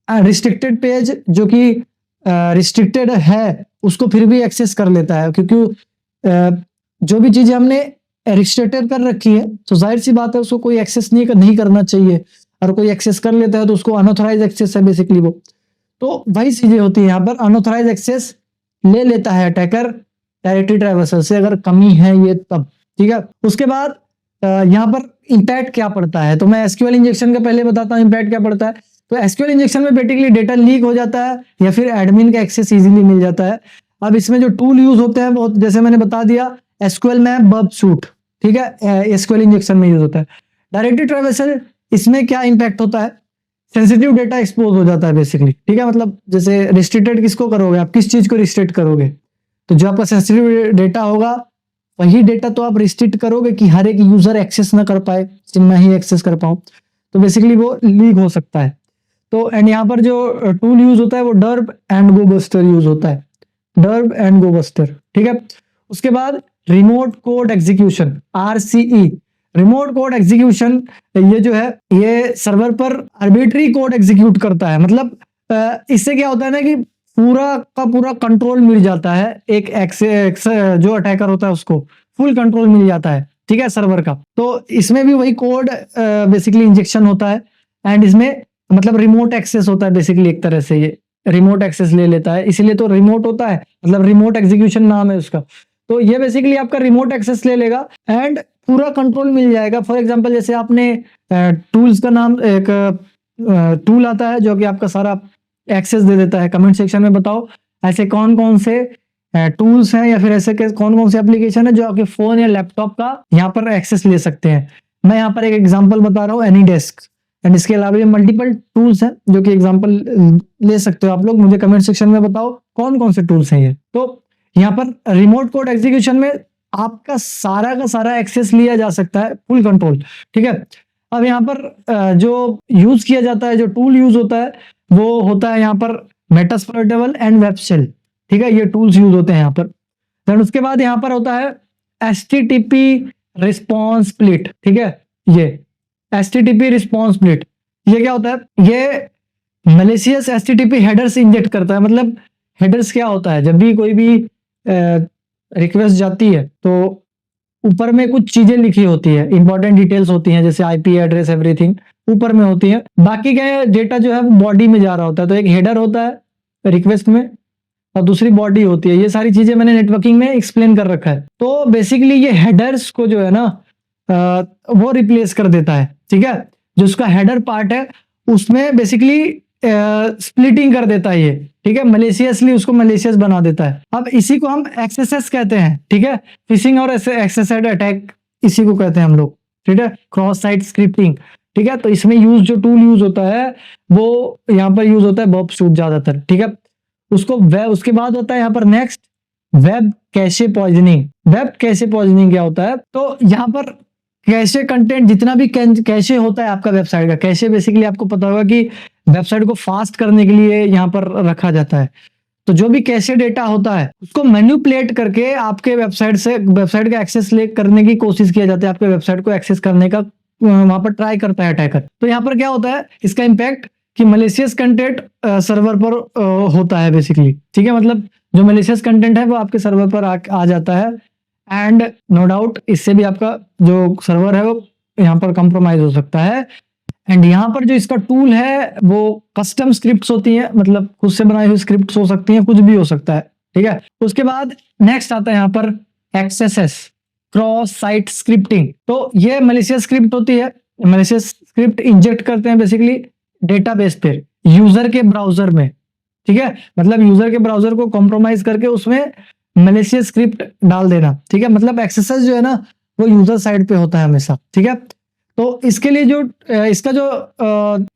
B: रिस्ट्रिक्टेड पेज जो कि रिस्ट्रिक्टेड है उसको फिर भी एक्सेस कर लेता है, क्योंकि जो भी चीजें हमने रिस्ट्रिक्टेड कर रखी है तो जाहिर सी बात है उसको कोई एक्सेस नहीं करना चाहिए, और कोई एक्सेस कर लेता है तो उसको अनऑथराइज एक्सेस है बेसिकली वो। तो वही चीजें होती है यहाँ पर, अनऑथराइज एक्सेस ले लेता है अटैकर डायरेक्टरी ट्रैवर्सल से, अगर कमी है ये तब, ठीक है। उसके बाद यहाँ पर इम्पैक्ट क्या पड़ता है, तो मैं एसक्यूएल इंजेक्शन का पहले बताता हूँ इम्पैक्ट क्या पड़ता है। तो एसक्यूएल इंजेक्शन में बेसिकली डेटा लीक हो जाता है या फिर एडमिन का एक्सेस इजीली मिल जाता है। अब इसमें जो टूल यूज होते हैं वो जैसे मैंने बता दिया, एसक्यूएल में बर्ब सूट, ठीक है, एसक्यूएल इंजेक्शन में यूज होता है। डायरेक्टरी ट्रैवर्सल इसमें क्या इंपैक्ट होता है, सेंसिटिव डेटा एक्सपोज हो जाता है बेसिकली, ठीक है। मतलब जैसे रिस्ट्रिक्टेड किसको करोगे, आप किस चीज को रिस्ट्रिक्ट करोगे, तो जो आपका सेंसिटिव डेटा होगा वही डेटा तो आप रिस्ट्रिक्ट करोगे कि हर एक यूजर एक्सेस ना कर पाए, सिर्फ मैं ही एक्सेस कर पाऊं, तो बेसिकली वो लीक हो सकता है। तो एंड यहाँ पर जो टूल यूज होता है वो डर्ब एंड गोबस्टर यूज होता है, डर्ब एंड गोबस्टर, ठीक है। उसके बाद remote code execution, RCE, remote code execution, ये जो है ये सर्वर पर आर्बिट्री कोड एग्जीक्यूट करता है। मतलब इससे क्या होता है ना कि पूरा का पूरा कंट्रोल मिल जाता है, एक जो अटैकर होता है उसको फुल कंट्रोल मिल जाता है, ठीक है, सर्वर का। तो इसमें भी वही कोड बेसिकली इंजेक्शन होता है, एंड इसमें मतलब रिमोट एक्सेस होता है बेसिकली, एक तरह से ये रिमोट एक्सेस ले लेता है, इसीलिए तो रिमोट होता है, मतलब रिमोट एग्जीक्यूशन नाम है उसका। तो ये बेसिकली आपका रिमोट एक्सेस ले लेगा एंड पूरा कंट्रोल मिल जाएगा। फॉर एग्जांपल जैसे आपने टूल्स का नाम, एक टूल आता है जो कि आपका सारा एक्सेस दे देता है। कमेंट सेक्शन में बताओ ऐसे कौन कौन से टूल्स हैं या फिर ऐसे कौन कौन से एप्लीकेशन है जो आपके फोन या लैपटॉप का यहाँ पर एक्सेस ले सकते हैं। मैं यहाँ पर एक एग्जांपल बता रहा हूँ, एनीडेस्क, एंड इसके अलावा भी मल्टीपल टूल्स हैं जो कि एग्जांपल ले सकते हो आप लोग। मुझे कमेंट सेक्शन में बताओ कौन कौन से टूल्स हैं ये। तो यहाँ पर रिमोट कोड एग्जीक्यूशन में आपका सारा का सारा एक्सेस लिया जा सकता है, फुल कंट्रोल, ठीक है। अब यहाँ पर जो यूज किया जाता है, जो टूल यूज होता है वो होता है यहाँ पर मेटास्प्लॉइटेबल एंड वेब शेल, ठीक है, ये टूल्स यूज होते हैं यहाँ पर। देन उसके बाद यहाँ पर होता है HTTP रिस्पॉन्स स्प्लिट, ठीक है, ये HTTP रिस्पॉन्स स्प्लिट, ये क्या होता है, ये मैलिशियस HTTP हेडर्स इंजेक्ट करता है। मतलब हेडर्स क्या होता है, जब भी कोई भी रिक्वेस्ट जाती है तो ऊपर में कुछ चीजें लिखी होती है, इंपॉर्टेंट डिटेल्स होती हैं, जैसे IP एड्रेस, एवरीथिंग ऊपर में होती है, बाकी क्या डेटा जो है वो बॉडी में जा रहा होता है। तो एक हेडर होता है रिक्वेस्ट में और दूसरी बॉडी होती है। ये सारी चीजें मैंने नेटवर्किंग में एक्सप्लेन कर रखा है। तो बेसिकली ये हेडर्स को जो है ना वो रिप्लेस कर देता है, ठीक है। जो उसका हेडर पार्ट है उसमें बेसिकली स्प्लिटिंग कर देता है ये, ठीक है, मलेशियसली उसको मलेशियस बना देता है। अब इसी को हम XSS कहते हैं, ठीक है, फिशिंग और XSS अटैक इसी को कहते हैं हम लोग, ठीक है, क्रॉस साइट स्क्रिप्टिंग, ठीक है। तो इसमें जो टूल यूज होता है वो यहाँ पर यूज होता है बर्ब सूट ज्यादातर, ठीक है। उसके बाद होता है यहाँ पर next web cache poisoning. Web cache poisoning क्या होता है? तो यहाँ पर कैशे कंटेंट, जितना भी कैशे होता है आपका वेबसाइट का, कैशे बेसिकली आपको पता होगा कि वेबसाइट को फास्ट करने के लिए यहाँ पर रखा जाता है। तो जो भी कैशे डेटा होता है उसको मैनिपुलेट करके आपके वेबसाइट का एक्सेस ले करने की कोशिश किया जाता है, आपके वेबसाइट को एक्सेस करने का वहां पर ट्राई करता है अटैकर। तो यहाँ पर क्या होता है, इसका इम्पैक्ट कि मलेशियस कंटेंट सर्वर पर होता है बेसिकली, ठीक है। मतलब जो मलेशियस कंटेंट है वो आपके सर्वर पर आ जाता है, एंड नो डाउट इससे भी आपका जो सर्वर है वो यहाँ पर कंप्रोमाइज हो सकता है। एंड यहाँ पर जो इसका टूल है वो कस्टम स्क्रिप्ट्स होती हैं, मतलब खुद से बनाई हुई स्क्रिप्ट्स हो सकती हैं, कुछ भी हो सकता है, ठीक है। उसके बाद नेक्स्ट आता है यहाँ पर XSS, क्रॉस साइट स्क्रिप्टिंग। तो ये मलेशियस स्क्रिप्ट होती है, मलेशियस स्क्रिप्ट इंजेक्ट करते हैं बेसिकली डेटाबेस पे यूजर के ब्राउजर में, ठीक है। मतलब यूजर के ब्राउजर को कॉम्प्रोमाइज करके उसमें मलेशियस स्क्रिप्ट डाल देना, ठीक है। मतलब एक्सेस जो है ना वो यूजर साइड पे होता है हमेशा, ठीक है। तो इसके लिए जो इसका जो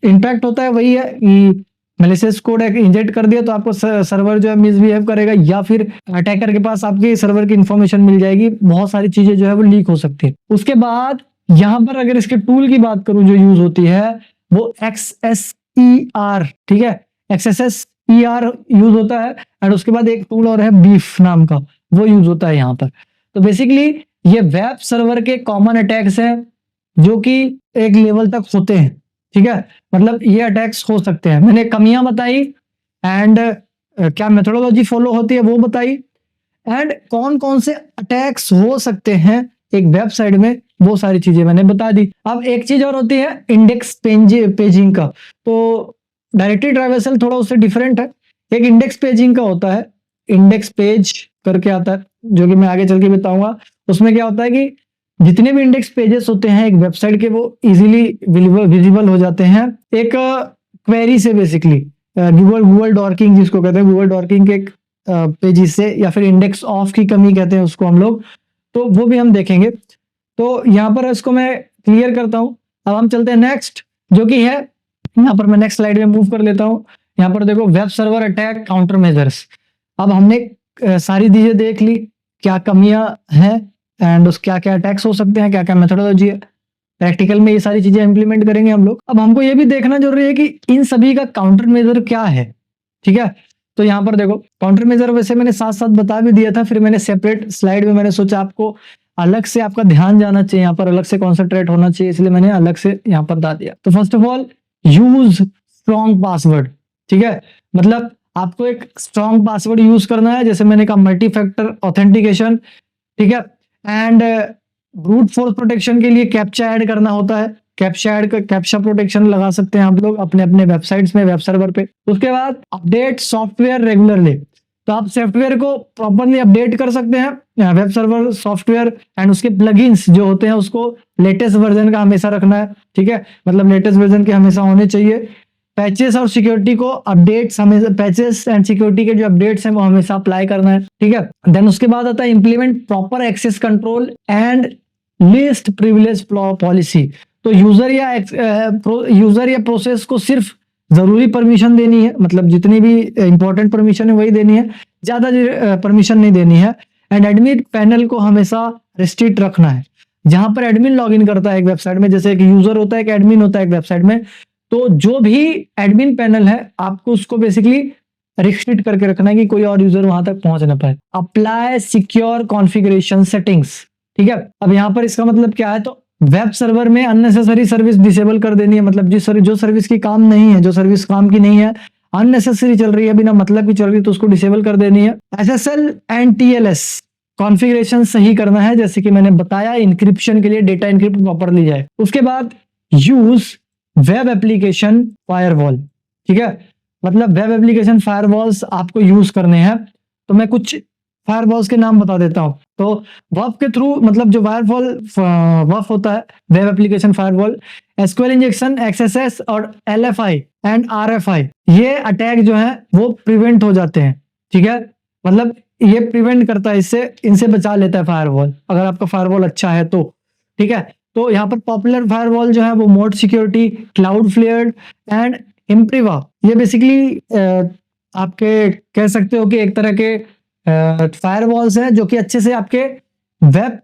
B: इम्पैक्ट होता है वही है कि मलेशियस कोड इंजेक्ट कर दिया तो आपको सर्वर जो है मिसबिहेव करेगा, या फिर अटैकर के पास आपके सर्वर की इंफॉर्मेशन मिल जाएगी, बहुत सारी चीजें जो है वो लीक हो सकती है। उसके बाद यहाँ पर अगर इसके टूल की बात करूं जो यूज होती है वो XSER, ठीक है, XSSER यूज होता है। एंड उसके बाद एक टूल और है बीफ नाम का, वो यूज होता है यहाँ पर। तो बेसिकली ये वेब सर्वर के कॉमन अटैक्स हैं जो कि एक लेवल तक होते हैं, ठीक है। मतलब ये अटैक्स हो सकते हैं, मैंने कमियां बताई, एंड क्या मेथोडोलॉजी फॉलो होती है वो बताई, एंड कौन कौन से अटैक्स हो सकते हैं एक वेबसाइट में, वो सारी चीजें मैंने बता दी। अब एक चीज और होती है इंडेक्स पेजिंग का। तो डायरेक्टरी ट्रैवर्सल थोड़ा उससे डिफरेंट है। एक इंडेक्स पेजिंग का होता है, इंडेक्स पेज करके आता है, जो कि मैं आगे चल के बताऊंगा। उसमें क्या होता है कि जितने भी इंडेक्स पेजेस होते हैं एक वेबसाइट के वो इजीली विजिबल हो जाते हैं एक क्वेरी से, बेसिकली गूगल डॉर्किंग जिसको कहते हैं, गूगल डॉर्किंग के पेजेस से, या फिर इंडेक्स ऑफ की कमी कहते हैं उसको हम लोग, तो वो भी हम देखेंगे। तो यहाँ पर इसको मैं क्लियर करता हूँ। अब हम चलते हैं नेक्स्ट, जो कि है यहाँ पर मैं नेक्स्ट स्लाइड में मूव कर लेता हूँ। यहाँ पर देखो web server attack counter measures. अब हमने सारी चीजें देख ली, क्या कमियां हैं एंड उस क्या क्या अटैक्स हो सकते हैं, क्या क्या मेथोडोलॉजी है। प्रैक्टिकल में ये सारी चीजें इंप्लीमेंट करेंगे हम लोग। अब हमको ये भी देखना जरूरी है कि इन सभी का काउंटर मेजर क्या है, ठीक है। तो यहाँ पर देखो काउंटर मेजर वैसे मैंने साथ साथ बता भी दिया था, फिर मैंने सेपरेट स्लाइड में मैंने सोचा आपको अलग से आपका ध्यान जाना चाहिए, यहाँ पर अलग से कॉन्सेंट्रेट होना चाहिए, इसलिए मैंने अलग से यहाँ पर बता दिया। तो first of all use strong password, ठीक है। मतलब आपको एक स्ट्रॉन्ग पासवर्ड यूज करना है, जैसे मैंने कहा मल्टी फैक्टर ऑथेंटिकेशन, ठीक है। एंड ब्रूट फोर्स प्रोटेक्शन के लिए कैप्चा ऐड करना होता है, कैप्चा प्रोटेक्शन लगा सकते हैं आप लोग अपने अपने वेबसाइट्स में, वेब सर्वर पे। उसके बाद अपडेट सॉफ्टवेयर रेगुलरली, तो आप सॉफ्टवेयर को प्रॉपरली अपडेट कर सकते हैं वेब सर्वर सॉफ्टवेयर, एंड उसके प्लगइन्स जो होते हैं उसको लेटेस्ट वर्जन का हमेशा रखना है, ठीक है। मतलब लेटेस्ट वर्जन के हमेशा होने चाहिए। पैचेस और सिक्योरिटी को अपडेट्स हमेशा, पैचेस एंड सिक्योरिटी के जो अपडेट्स हैं वो हमेशा अप्लाई करना है, ठीक है। देन उसके बाद आता है implement proper access control and least privilege policy. तो यूजर या प्रोसेस को सिर्फ जरूरी परमिशन देनी है, मतलब जितनी भी इंपॉर्टेंट परमिशन है वही देनी है, ज्यादा परमिशन नहीं देनी है। एंड एडमिन पैनल को हमेशा रिस्ट्रिक्ट रखना है। जहां पर एडमिन लॉगिन करता है एक वेबसाइट में, जैसे एक यूजर होता है, एक एडमिन होता है एक वेबसाइट में, तो जो भी एडमिन पैनल है आपको उसको बेसिकली रिस्ट्रिक्ट करके रखना है कि कोई और यूजर वहां तक पहुंच ना पाए। अप्लाई सिक्योर कॉन्फ़िगरेशन सेटिंग्स, ठीक है। अब यहाँ पर इसका मतलब क्या है, तो वेब सर्वर में अननेसेसरी सर्विस डिसेबल कर देनी है, मतलब जो सर्विस की काम नहीं है, जो सर्विस काम की नहीं है, अननेसेसरी चल रही है, बिना मतलब की चल रही है, तो उसको डिसेबल कर देनी है। SSL एंड TLS कॉन्फ़िगरेशन सही करना है, जैसे कि मैंने बताया इंक्रिप्शन के लिए डेटा इंक्रिप्ट प्रॉपरली जाए। उसके बाद यूज वेब एप्लीकेशन फायरवॉल, ठीक है। मतलब वेब एप्लीकेशन फायरवॉल्स आपको यूज करने हैं, तो मैं कुछ फायरवॉल्स के नाम बता देता हूं। तो वर्फ के थ्रू, मतलब जो वर्फ होता है web application firewall, SQL injection, XSS और LFI एंड RFI, ये अटैक जो है वो प्रिवेंट हो जाते हैं, ठीक है। मतलब ये प्रिवेंट करता है, इससे इनसे बचा लेता है फायरवॉल, अगर आपका फायरवॉल अच्छा है तो, ठीक है। तो यहाँ पर पॉपुलर फायरवॉल जो है वो मोड सिक्योरिटी, क्लाउडफ्लेयर एंड इम्प्रिवा, ये बेसिकली आपके कह सकते हो कि एक तरह के
A: फायरवॉल्स हैं जो कि अच्छे से आपके वेब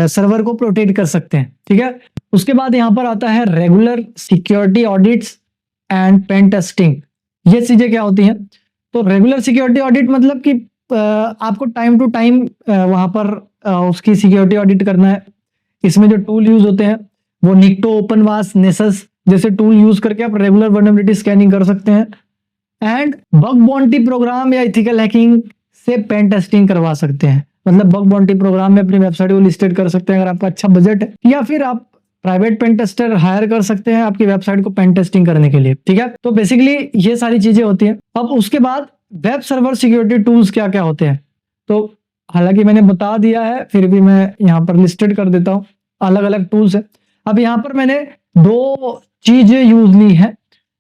A: सर्वर को प्रोटेक्ट कर सकते हैं, ठीक है। उसके बाद यहाँ पर आता है regular security audits and pen testing. ये चीजें क्या होती हैं? तो रेगुलर सिक्योरिटी ऑडिट मतलब कि आपको टाइम टू टाइम वहां पर उसकी सिक्योरिटी ऑडिट करना है। इसमें जो टूल यूज होते हैं वो निक्टो, ओपनवास, नेसस जैसे टूल यूज करके आप रेगुलर वल्नरेबिलिटी स्कैनिंग कर सकते हैं। एंड बग बाउंटी प्रोग्राम या इथिकल हैकिंग से पेन टेस्टिंग करवा सकते हैं। मतलब बग बाउंटी प्रोग्राम में अपनी वेबसाइट को लिस्टेड कर सकते हैं अगर आपका अच्छा बजट है, या फिर आप प्राइवेट पेन टेस्टर हायर कर सकते हैं आपकी वेबसाइट को पेन टेस्टिंग करने के लिए, ठीक है। तो बेसिकली ये सारी चीजें होती हैं। अब उसके बाद वेब सर्वर सिक्योरिटी टूल्स क्या क्या होते हैं, तो हालांकि मैंने बता दिया है फिर भी मैं यहाँ पर लिस्टेड कर देता हूँ, अलग अलग टूल्स है। अब यहाँ पर मैंने 2 चीजें यूज ली है,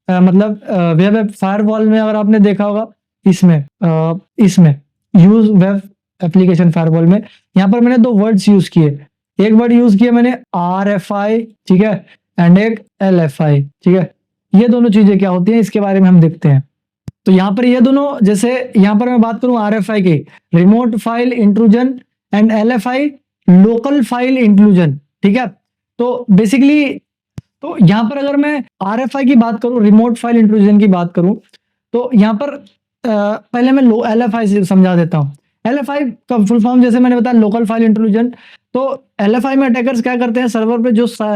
A: मतलब वेब फायरवॉल में अगर आपने देखा होगा इसमें यूज वेब एप्लीकेशन फायरवॉल में यहाँ पर मैंने 2 वर्ड्स यूज किए। एक वर्ड यूज किया मैंने RFI, ठीक है, एंड एक LFI, ठीक है। ये दोनों चीजें क्या होती हैं इसके बारे में हम देखते हैं। तो यहाँ पर ये दोनों, जैसे यहाँ पर मैं बात करूं RFI की, remote file intrusion, and LFI local file inclusion, ठीक है। तो बेसिकली तो यहाँ पर अगर मैं RFI की बात करूं, रिमोट फाइल इंट्रूजन की बात करूं, तो यहाँ पर पहले मैं LFI से समझा देता हूँ। LFI का फुल फॉर्म जैसे मैंने बताया लोकल फाइल इंट्रूजन। तो LFI में अटैकर्स क्या करते हैं, सर्वर पे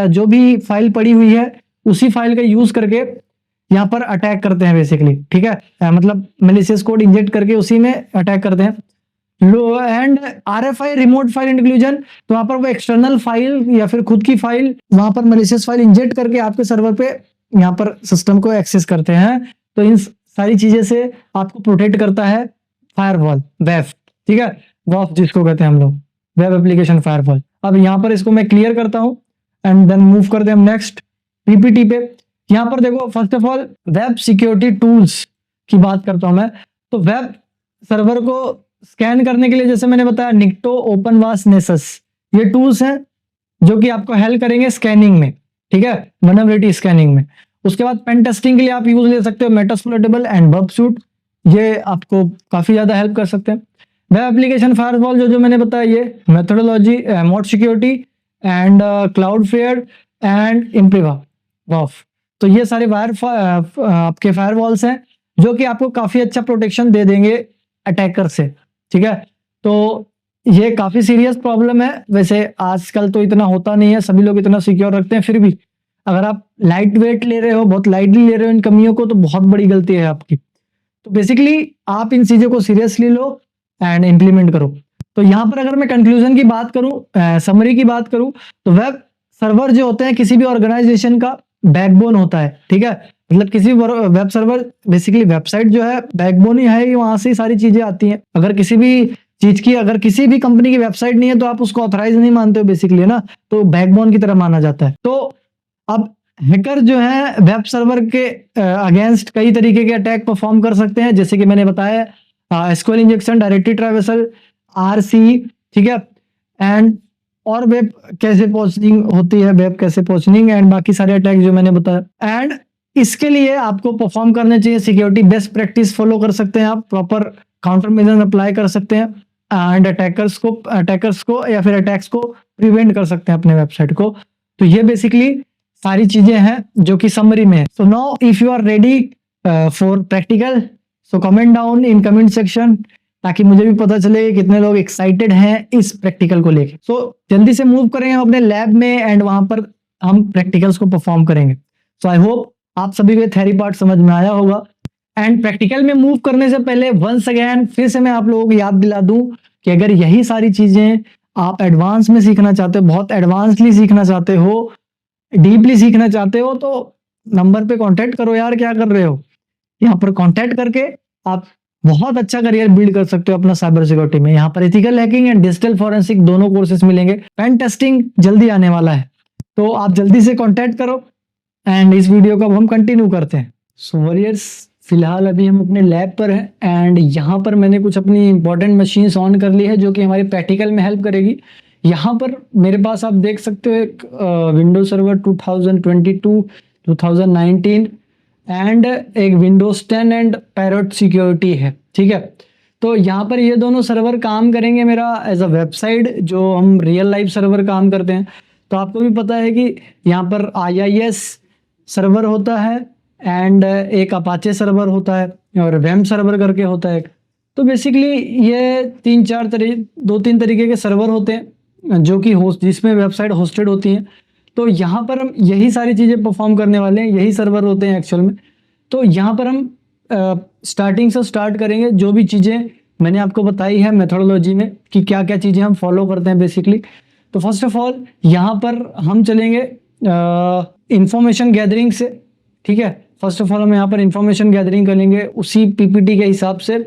A: जो भी फाइल पड़ी हुई है उसी फाइल का यूज करके यहाँ पर अटैक करते हैं बेसिकली, ठीक है। मतलब मैलिशियस कोड इंजेक्ट करके उसी में अटैक करते हैं। And RFI remote file inclusion, तो वहां पर वो एक्सटर्नल फाइल या फिर खुद की फाइल वहां पर मैलिशियस फाइल इंजेक्ट करके आपके सर्वर पे यहाँ पर सिस्टम को एक्सेस करते हैं। तो इन सारी चीजें से आपको प्रोटेक्ट करता है फायरवॉल, वेब, ठीक है, वॉफ जिसको कहते हैं हम लोग, वेब एप्लीकेशन फायरवॉल। अब यहाँ पर इसको मैं क्लियर करता हूँ एंड देन मूव करते हैं हम नेक्स्ट PPT पे। यहाँ पर देखो, first of all web security tools की बात करता हूं मैं। तो वेब सर्वर को स्कैन करने के लिए जैसे मैंने बताया निक्टो, ओपनवास, नेसस, ये टूल्स हैं जो कि आपको हेल्प करेंगे स्कैनिंग में, ठीक है, वल्नरेबिलिटी स्कैनिंग में। उसके बाद पेन टेस्टिंग के लिए आप यूज ले सकते हो मेटास्प्लोइटेबल एंड बगसूट, ये आपको काफी ज्यादा हेल्प कर सकते हैं। वेब एप्लीकेशन फायरवॉल जो मैंने बताया, ये methodology, mod security and Cloudflare and Imperva वॉफ, तो ये सारे आपके फायरवॉल्स हैं जो कि आपको काफी अच्छा प्रोटेक्शन दे देंगे अटैकर से, ठीक है। तो ये काफी सीरियस प्रॉब्लम है, वैसे आजकल तो इतना होता नहीं है, सभी लोग इतना सिक्योर रखते हैं, फिर भी अगर आप लाइट वेट ले रहे हो, बहुत लाइटली ले रहे हो इन कमियों को, तो बहुत बड़ी गलती है आपकी। तो बेसिकली आप इन चीजों को सीरियसली लो एंड इम्प्लीमेंट करो। तो यहाँ पर अगर मैं कंक्लूजन की बात करूं, समरी की बात करूं, तो वेब सर्वर जो होते हैं किसी भी ऑर्गेनाइजेशन का बैकबोन होता है, ठीक है। मतलब किसी वेब सर्वर, बेसिकली वेबसाइट जो है बैकबोन ही है, वहां से सारी चीजें आती हैं। अगर किसी भी कंपनी की वेबसाइट नहीं है तो आप उसको ऑथराइज नहीं मानते हो बेसिकली, है ना, तो बैकबोन की तरह माना जाता है। तो अब हैकर जो है वेब सर्वर के अगेंस्ट कई तरीके के अटैक परफॉर्म कर सकते हैं, जैसे कि मैंने बताया SQL injection, directory traversal, RC, ठीक है, एंड और वेब कैसे पोस्टिंग होती है, वेब कैसे पोस्टिंग एंड बाकी सारे अटैक जो मैंने बताया। एंड इसके लिए आपको परफॉर्म करने चाहिए सिक्योरिटी बेस्ट प्रैक्टिस फॉलो कर सकते हैं आप, प्रॉपर काउंटर मेजर अप्लाई कर सकते हैं एंड अटैकर्स को या फिर अटैक्स को प्रिवेंट कर सकते हैं अपने वेबसाइट को। तो ये बेसिकली सारी चीजें हैं जो कि समरी में है। So now if you are ready for practical, so comment down in comment section, ताकि मुझे भी पता चले कितने लोग एक्साइटेड हैं इस प्रैक्टिकल को लेके। सो जल्दी से मूव करेंगे अपने लैब में एंड वहां पर हम प्रैक्टिकल्स को परफॉर्म करेंगे। सो आई होप आप सभी को थ्योरी पार्ट समझ में आया होगा। एंड प्रैक्टिकल में मूव करने से पहले वंस अगेन फिर से मैं आप लोगों को याद दिला दूं कि अगर यही सारी चीजें आप एडवांस में सीखना चाहते हो, बहुत एडवांसली सीखना चाहते हो, डीपली सीखना चाहते हो, तो नंबर पे कांटेक्ट करो यार, क्या कर रहे हो। यहाँ पर कांटेक्ट करके आप बहुत अच्छा करियर बिल्ड कर सकते हो अपना साइबर सिक्योरिटी में। यहाँ पर ethical hacking and digital forensic दोनों कोर्सेज मिलेंगे। पेन टेस्टिंग जल्दी आने वाला है, तो आप जल्दी से कांटेक्ट करो एंड इस वीडियो को अब हम कंटिन्यू करते हैं। सो वॉरियर्स, फिलहाल अभी हम अपने लैब पर हैं एंड यहाँ पर मैंने कुछ अपनी इंपॉर्टेंट मशीन्स ऑन कर ली है जो कि हमारे प्रैक्टिकल में हेल्प करेगी। यहाँ पर मेरे पास आप देख सकते हो एक विंडोज सर्वर 2022, 2019 एंड एक विंडोज 10 एंड पैरेट सिक्योरिटी है, ठीक है। तो यहाँ पर ये दोनों सर्वर काम करेंगे मेरा एज अ वेबसाइट, जो हम रियल लाइफ सर्वर काम करते हैं। तो आपको भी पता है कि यहाँ पर IIS सर्वर होता है एंड एक अपाचे सर्वर होता है और वेम सर्वर करके होता है। तो बेसिकली ये 2-3 तरीके के सर्वर होते हैं जो कि जिसमें वेबसाइट होस्टेड होती हैं। तो यहाँ पर हम यही सारी चीज़ें परफॉर्म करने वाले हैं, यही सर्वर होते हैं एक्चुअल में। तो यहाँ पर हम स्टार्टिंग से स्टार्ट करेंगे, जो भी चीज़ें मैंने आपको बताई है मेथोडोलॉजी में कि क्या क्या चीज़ें हम फॉलो करते हैं बेसिकली। तो फर्स्ट ऑफ ऑल यहाँ पर हम चलेंगे इंफॉर्मेशन गैदरिंग से, ठीक है। फर्स्ट ऑफ ऑल हम यहाँ पर इंफॉर्मेशन गैदरिंग करेंगे उसी PPT के हिसाब से,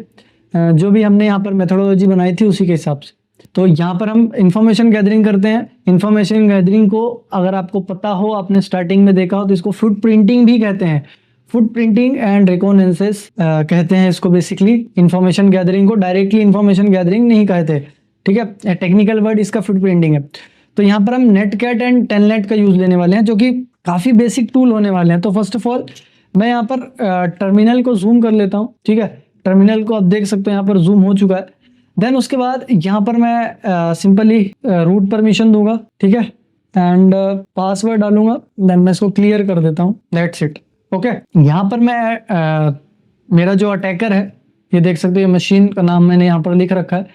A: जो भी हमने यहाँ पर मेथोडोलॉजी बनाई थी उसी के हिसाब से। तो यहाँ पर हम इंफॉर्मेशन गैदरिंग करते हैं। इंफॉर्मेशन गैदरिंग को अगर आपको पता हो, आपने स्टार्टिंग में देखा हो, तो इसको फुट प्रिंटिंग भी कहते हैं। फुट प्रिंटिंग एंड रिकॉनेंसेस कहते हैं इसको बेसिकली। इंफॉर्मेशन गैदरिंग को डायरेक्टली इंफॉर्मेशन गैदरिंग नहीं कहते, ठीक है। टेक्निकल वर्ड इसका फुट प्रिंटिंग है। तो यहाँ पर हम नेटकैट एंड टेलनेट का यूज़ लेने वाले हैं, जो कि काफ़ी बेसिक टूल होने वाले हैं। तो फर्स्ट ऑफ ऑल मैं यहाँ पर टर्मिनल को जूम कर लेता हूँ, ठीक है। टर्मिनल को आप देख सकते हैं यहाँ पर जूम हो चुका है। देन उसके बाद यहाँ पर मैं सिंपली रूट परमिशन दूंगा, ठीक है, एंड पासवर्ड डालूंगा। देन मैं इसको क्लियर कर देता हूँ, दैट्स इट, ओके। यहाँ पर मैं मेरा जो अटैकर है, ये देख सकते हैं, मशीन का नाम मैंने यहाँ पर लिख रखा है।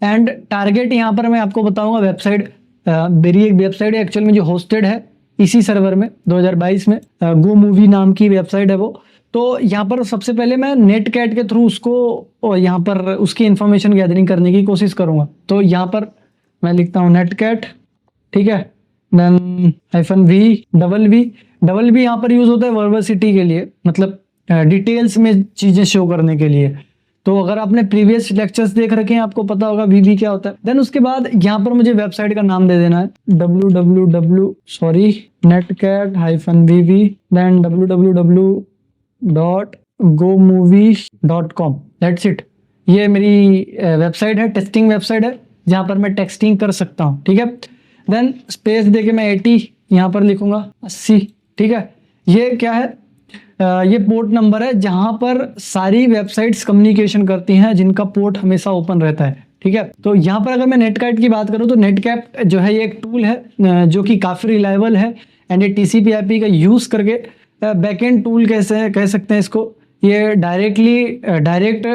A: एंड टारगेट यहाँ पर मैं आपको बताऊंगा वेबसाइट, मेरी एक वेबसाइट है एक्चुअल में जो होस्टेड है इसी सर्वर में 2022 में, गो मूवी नाम की वेबसाइट है वो। तो यहाँ पर सबसे पहले मैं नेटकैट के थ्रू उसको यहाँ पर उसकी इंफॉर्मेशन गैदरिंग करने की कोशिश करूँगा। तो यहाँ पर मैं लिखता हूँ नेटकैट, ठीक है, देन -v डबल वी यहाँ पर यूज़ होता है वर्बसिटी के लिए, मतलब डिटेल्स में चीज़ें शो करने के लिए। तो अगर आपने प्रीवियस लेक्चर्स देख रखे हैं आपको पता होगा VV क्या होता है। देन उसके बाद यहाँ पर मुझे वेबसाइट का नाम दे देना है netcat-vv, then www.gomovies.com, that's it. ये मेरी वेबसाइट है, टेस्टिंग वेबसाइट है, जहाँ पर मैं टेक्सटिंग कर सकता हूँ, ठीक है। देन स्पेस देके मैं 80 यहाँ पर लिखूंगा, 80, ठीक है। ये क्या है, ये पोर्ट नंबर है जहां पर सारी वेबसाइट्स कम्युनिकेशन करती हैं, जिनका पोर्ट हमेशा ओपन रहता है, ठीक है। तो यहाँ पर अगर मैं नेटकैट की बात करूँ तो नेटकैट जो है ये एक टूल है जो कि काफ़ी रिलायबल है एंड ये TCP/IP का यूज़ करके बैकएंड टूल कैसे कह सकते हैं इसको। ये डायरेक्ट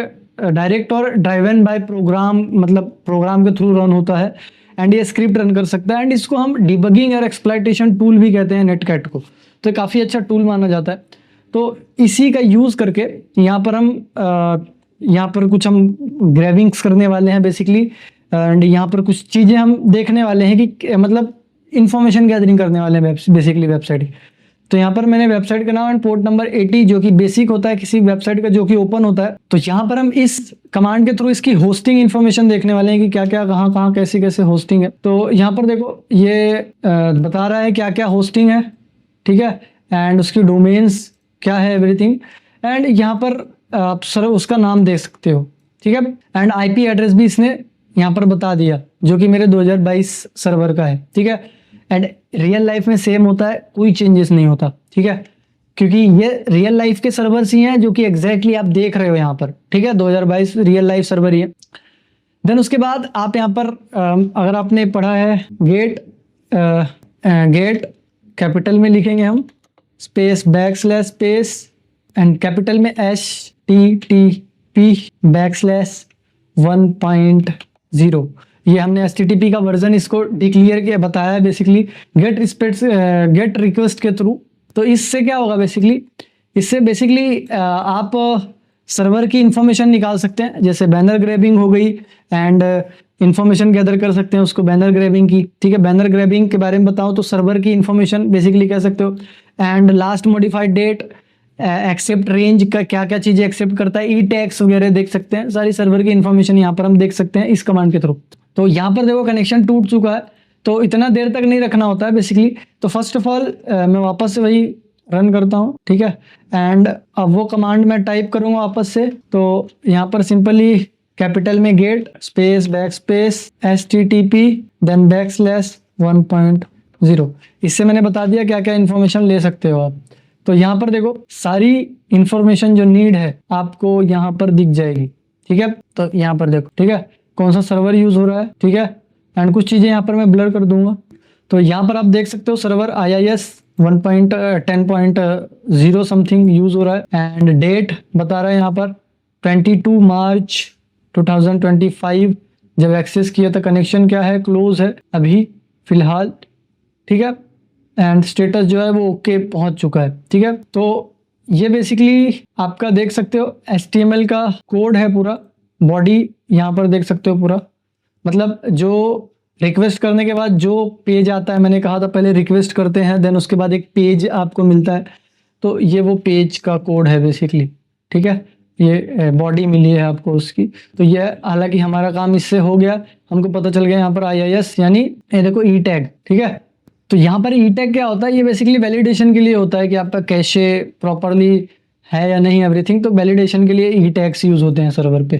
A: और ड्राइवन बाय प्रोग्राम, मतलब प्रोग्राम के थ्रू रन होता है एंड ये स्क्रिप्ट रन कर सकता है। एंड इसको हम डिबगिंग और एक्सप्लॉइटेशन टूल भी कहते हैं नेटकैट को। तो काफ़ी अच्छा टूल माना जाता है। तो इसी का यूज़ करके यहाँ पर हम कुछ हम ग्रेविंग्स करने वाले हैं बेसिकली, एंड यहाँ पर कुछ चीज़ें हम देखने वाले हैं कि मतलब इंफॉर्मेशन गैदरिंग करने वाले हैं बेसिकली वेबसाइट की। तो यहाँ पर मैंने वेबसाइट का नाम एंड पोर्ट नंबर 80 जो कि बेसिक होता है किसी वेबसाइट का जो कि ओपन होता है। तो यहाँ पर हम इस कमांड के थ्रू इसकी होस्टिंग इन्फॉर्मेशन देखने वाले हैं कि क्या क्या कहाँ कैसे होस्टिंग है। तो यहाँ पर देखो ये बता रहा है क्या क्या होस्टिंग है, ठीक है, एंड उसकी डोमेन्स क्या है, एवरीथिंग। एंड यहाँ पर आप सर उसका नाम देख सकते हो, ठीक है। एंड IP एड्रेस भी इसने यहाँ पर बता दिया जो कि मेरे 2022 सर्वर का है, ठीक है। एंड रियल लाइफ में सेम होता है, कोई चेंजेस नहीं होता, ठीक है, क्योंकि ये रियल लाइफ के सर्वर्स ही हैं जो कि एग्जैक्टली आप देख रहे हो यहाँ पर, ठीक है। 2022 रियल लाइफ सर्वर ही है। देन उसके बाद आप यहाँ पर अगर आपने पढ़ा है गेट कैपिटल में लिखेंगे हम स्पेस // एंड कैपिटल में HTTP/1.0। ये हमने HTTP का वर्जन इसको डिक्लेयर किया, बताया है बेसिकली गेट रिक्वेस्ट के थ्रू। तो इससे क्या होगा बेसिकली, इससे बेसिकली आप सर्वर की इंफॉर्मेशन निकाल सकते हैं, जैसे बैनर ग्रैबिंग हो गई एंड इंफॉर्मेशन गैदर कर सकते हैं उसको बैनर ग्रैबिंग की, ठीक है। बैनर ग्रैबिंग के बारे में बताऊं तो सर्वर की इंफॉर्मेशन बेसिकली कह सकते हो। And last modified date, accept range का क्या क्या चीज़ें एक्सेप्ट करता है, टैग्स वगैरह देख सकते हैं, सारी सर्वर की इंफॉर्मेशन यहाँ पर हम देख सकते हैं इस कमांड के थ्रू। तो यहाँ पर देखो कनेक्शन टूट चुका है, तो इतना देर तक नहीं रखना होता है बेसिकली। तो फर्स्ट ऑफ ऑल मैं वापस से वही रन करता हूँ, ठीक है। एंड अब वो कमांड मैं टाइप करूँगा वापस से। तो यहाँ पर सिंपली कैपिटल में गेट स्पेस HTTP देन /1.0। इससे मैंने बता दिया क्या क्या इन्फॉर्मेशन ले सकते हो आप। तो यहाँ पर देखो सारी इन्फॉर्मेशन जो नीड है आपको यहाँ पर दिख जाएगी,
B: ठीक है। तो यहाँ पर देखो, ठीक है, कौन सा सर्वर यूज हो रहा है, ठीक है, एंड कुछ चीजें यहाँ पर मैं ब्लर कर दूंगा। तो यहाँ पर आप देख सकते हो सर्वर IIS 1.10.0 समथिंग यूज हो रहा है, एंड डेट बता रहा है यहाँ पर 22 मार्च 2025 जब एक्सेस किया था। कनेक्शन क्या है, क्लोज है अभी फिलहाल, ठीक है, एंड स्टेटस जो है वो ओके पहुंच चुका है, ठीक है। तो ये बेसिकली आपका देख सकते हो HTML का कोड है पूरा, बॉडी यहाँ पर देख सकते हो पूरा, मतलब जो रिक्वेस्ट करने के बाद जो पेज आता है, मैंने कहा था पहले रिक्वेस्ट करते हैं देन उसके बाद एक पेज आपको मिलता है, तो ये वो पेज का कोड है बेसिकली, ठीक है। ये बॉडी मिली है आपको उसकी। तो ये हालांकि हमारा काम इससे हो गया, हमको पता चल गया यहाँ पर IIS यानी ये देखो ई टैग, ठीक है। तो यहाँ पर ई टैग क्या होता है, ये बेसिकली वैलिडेशन के लिए होता है कि आपका कैशे प्रॉपरली है या नहीं, एवरीथिंग। तो वैलिडेशन के लिए ई टैग्स यूज होते हैं सर्वर पे।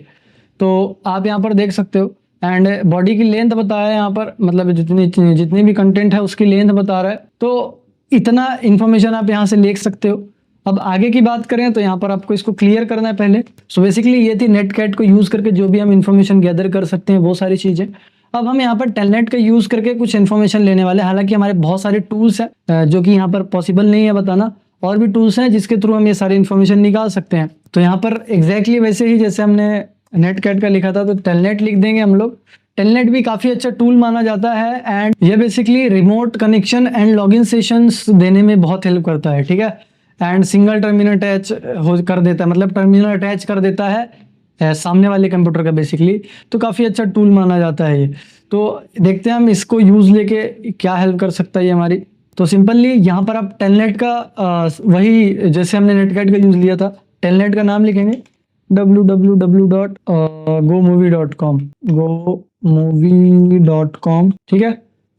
B: तो आप यहाँ पर देख सकते हो, एंड बॉडी की लेंथ बताया है यहाँ पर, मतलब जितनी भी कंटेंट है उसकी लेंथ बता रहा है। तो इतना इन्फॉर्मेशन आप यहाँ से ले सकते हो। अब आगे की बात करें तो यहाँ पर आपको इसको क्लियर करना है पहले। सो बेसिकली ये थी नेटकैट को यूज करके जो भी हम इन्फॉर्मेशन गैदर कर सकते हैं वो सारी चीजें। अब हम यहाँ पर टेलनेट का यूज करके कुछ इन्फॉर्मेशन लेने वाले हैं। हालांकि हमारे बहुत सारे टूल्स हैं जो कि यहाँ पर पॉसिबल नहीं है बताना, और भी टूल्स हैं जिसके थ्रू हम ये सारी इन्फॉर्मेशन निकाल सकते हैं। तो यहाँ पर एग्जैक्टली वैसे ही जैसे हमने नेटकैट का लिखा था तो टेलनेट लिख देंगे हम लोग। टेलनेट भी काफ़ी अच्छा टूल माना जाता है, एंड ये basically remote connection and login sessions देने में बहुत हेल्प करता है, ठीक है। एंड सिंगल टर्मिनल अटैच कर देता है, मतलब टर्मिनल अटैच कर देता है सामने वाले कंप्यूटर का बेसिकली। तो काफ़ी अच्छा टूल माना जाता है ये। तो देखते हैं हम इसको यूज़ लेके क्या हेल्प कर सकता है ये हमारी। तो सिंपली यहाँ पर आप टेलनेट का वही जैसे हमने नेटकैट का यूज़ लिया था, टेलनेट का नाम लिखेंगे www.gomovie.com, ठीक है।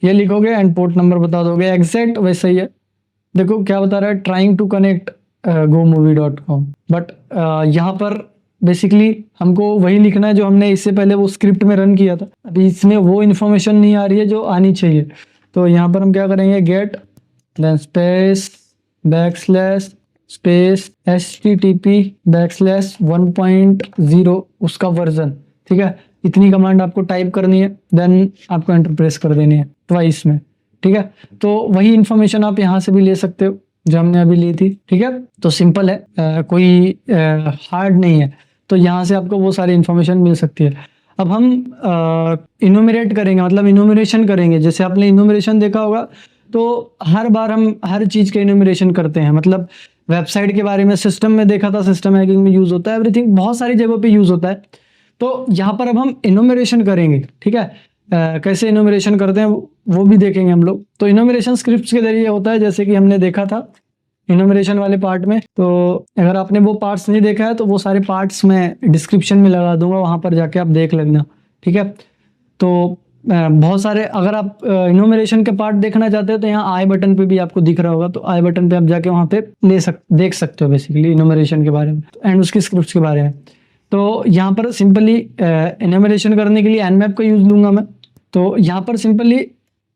B: ये लिखोगे एंड पोर्ट नंबर बता दोगे, एग्जैक्ट वैसा ही है। देखो क्या बता रहा है, trying to connect gomovie.com, but यहाँ पर बेसिकली हमको वही लिखना है जो हमने इससे पहले वो स्क्रिप्ट में रन किया था। अभी इसमें वो इन्फॉर्मेशन नहीं आ रही है जो आनी चाहिए। तो यहाँ पर हम क्या करेंगे, get then space backslash space http/1.0 उसका वर्जन, ठीक है। इतनी कमांड आपको टाइप करनी है, देन आपको एंटर प्रेस कर देनी है ट्वाइस में, ठीक है। तो वही इन्फॉर्मेशन आप यहाँ से भी ले सकते हो जो हमने अभी ली थी, ठीक है। तो सिंपल है, कोई हार्ड नहीं है। तो यहाँ से आपको वो सारी इन्फॉर्मेशन मिल सकती है। अब हम इनोमिनेट करेंगे, मतलब इनोमिनेशन करेंगे। जैसे आपने इनोमिनेशन देखा होगा तो हर बार हम हर चीज़ के इनोमिनेशन करते हैं, मतलब वेबसाइट के बारे में सिस्टम में देखा था, सिस्टम हैकिंग में यूज़ होता है, एवरीथिंग बहुत सारी जगहों पे यूज़ होता है। तो यहाँ पर अब हम इनोमिनेशन करेंगे, ठीक है। कैसे इनोमिनेशन करते हैं वो भी देखेंगे हम लोग। तो इनोमिनेशन स्क्रिप्ट्स के जरिए होता है, जैसे कि हमने देखा था इनोमिनेशन वाले पार्ट में। तो अगर आपने वो पार्ट्स नहीं देखा है तो वो सारे पार्ट्स मैं डिस्क्रिप्शन में लगा दूंगा, वहाँ पर जाके आप देख लेना, ठीक है। तो बहुत सारे, अगर आप इनोमिनेशन के पार्ट देखना चाहते हो तो यहाँ आई बटन पे भी आपको दिख रहा होगा, तो आई बटन पे आप जाके वहाँ पे देख सकते हो बेसिकली इनोमिनेशन के बारे में एंड उसकी स्क्रिप्ट्स के बारे में। तो यहाँ पर सिंपली इनोमिनेशन करने के लिए nmap का यूज़ लूँगा मैं। तो यहाँ पर सिंपली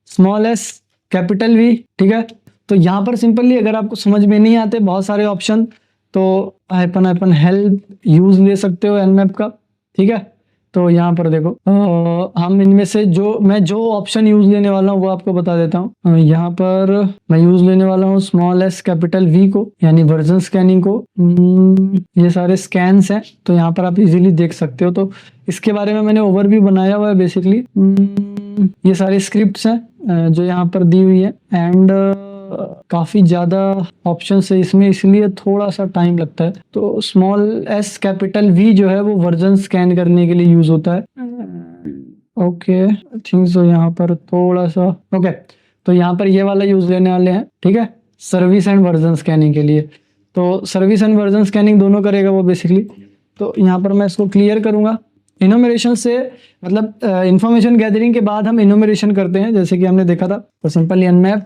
B: s कैपिटल V, ठीक है। तो यहाँ पर सिंपली अगर आपको समझ में नहीं आते बहुत सारे ऑप्शन, तो -help यूज़ ले सकते हो nmap का, ठीक है। तो यहाँ पर देखो हम इनमें से मैं जो ऑप्शन यूज़ लेने वाला हूँ वो आपको बता देता हूँ। यहाँ पर मैं यूज़ लेने वाला हूँ s कैपिटल V को, यानी वर्जन स्कैनिंग को। ये सारे स्कैन्स हैं तो यहाँ पर आप इजीली देख सकते हो। तो इसके बारे में मैंने ओवरव्यू बनाया हुआ है बेसिकली। ये सारे स्क्रिप्ट्स हैं जो यहाँ पर दी हुई है, एंड काफ़ी ज़्यादा ऑप्शन है इसमें, इसलिए थोड़ा सा टाइम लगता है। तो s कैपिटल V जो है वो वर्जन स्कैन करने के लिए यूज़ होता है। ओके थिंक सो यहाँ पर थोड़ा सा ओके। तो यहाँ पर ये वाला यूज़ लेने वाले हैं, ठीक है, सर्विस एंड वर्जन स्कैनिंग के लिए। तो सर्विस एंड वर्जन स्कैनिंग दोनों करेगा वो बेसिकली। तो यहाँ पर मैं इसको क्लियर करूँगा। इनोमिनेशन से मतलब इंफॉर्मेशन गैदरिंग के बाद हम इनोमिनेशन करते हैं, जैसे कि हमने देखा था। तो simply nmap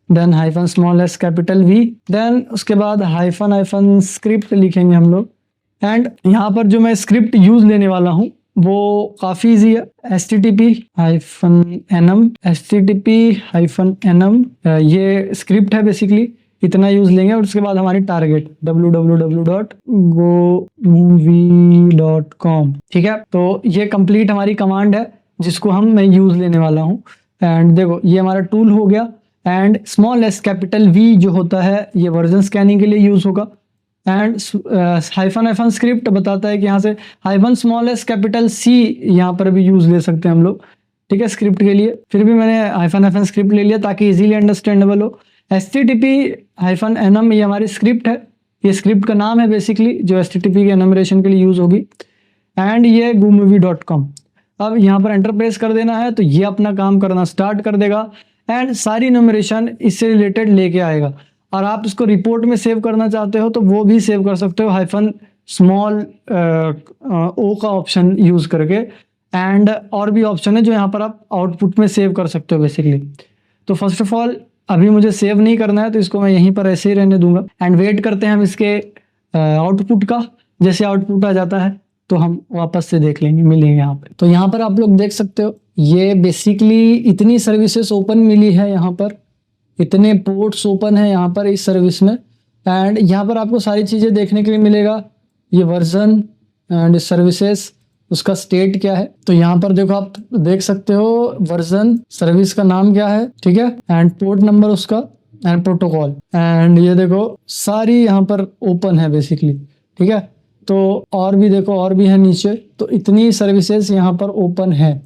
B: then -s capital V, then उसके बाद हाइफन स्क्रिप्ट लिखेंगे हम लोग। एंड यहाँ पर जो मैं स्क्रिप्ट यूज़ लेने वाला हूँ वो काफ़ी ईजी है, http-num ये स्क्रिप्ट है बेसिकली, इतना यूज़ लेंगे। और उसके बाद हमारी टारगेट www.gomovie.com
A: movie.com। ठीक है, तो ये कंप्लीट हमारी कमांड है जिसको मैं यूज लेने वाला हूँ। एंड देखो ये हमारा टूल हो गया। And small S capital V जो होता है ये वर्जन स्कैनिंग के लिए यूज होगा। एंड हाइफन स्क्रिप्ट बताता है कि यहाँ से hyphen small S capital C यहाँ पर भी यूज ले सकते हैं हम लोग। ठीक है, स्क्रिप्ट के लिए फिर भी मैंने हाइफन स्क्रिप्ट ले लिया ताकि इजीली अंडरस्टैंडेबल हो। HTTP-NM ये हमारी स्क्रिप्ट है, ये स्क्रिप्ट का नाम है बेसिकली जो HTTP के एनमरेशन के लिए यूज होगी। एंड ये GoMovie.com। अब यहाँ पर एंटर प्रेस कर देना है तो ये अपना काम करना स्टार्ट कर देगा एंड सारी एनमरेशन इससे रिलेटेड लेके आएगा। और आप इसको रिपोर्ट में सेव करना चाहते हो तो वो भी सेव कर सकते हो हाइफन स्मॉल ओ का ऑप्शन यूज करके। एंड और भी ऑप्शन है जो यहाँ पर आप आउटपुट में सेव कर सकते हो बेसिकली। तो फर्स्ट ऑफ ऑल अभी मुझे सेव नहीं करना है तो इसको मैं यहीं पर ऐसे ही रहने दूंगा। एंड वेट करते हैं हम इसके आउटपुट का। जैसे आउटपुट आ जाता है तो हम वापस से देख लेंगे, मिलेंगे यहाँ पे। तो यहाँ पर आप लोग देख सकते हो ये बेसिकली इतनी सर्विसेज ओपन मिली है, यहाँ पर इतने पोर्ट्स ओपन है यहाँ पर इस सर्विस में। एंड यहाँ पर आपको सारी चीज़ें देखने के लिए मिलेगा, ये वर्जन एंड सर्विसेज, उसका स्टेट क्या है। तो यहाँ पर देखो आप देख सकते हो वर्जन, सर्विस का नाम क्या है, ठीक है, एंड पोर्ट नंबर उसका एंड प्रोटोकॉल। एंड ये देखो सारी यहाँ पर ओपन है बेसिकली। ठीक है, तो और भी देखो और भी है नीचे। तो इतनी सर्विसेज यहाँ पर ओपन है,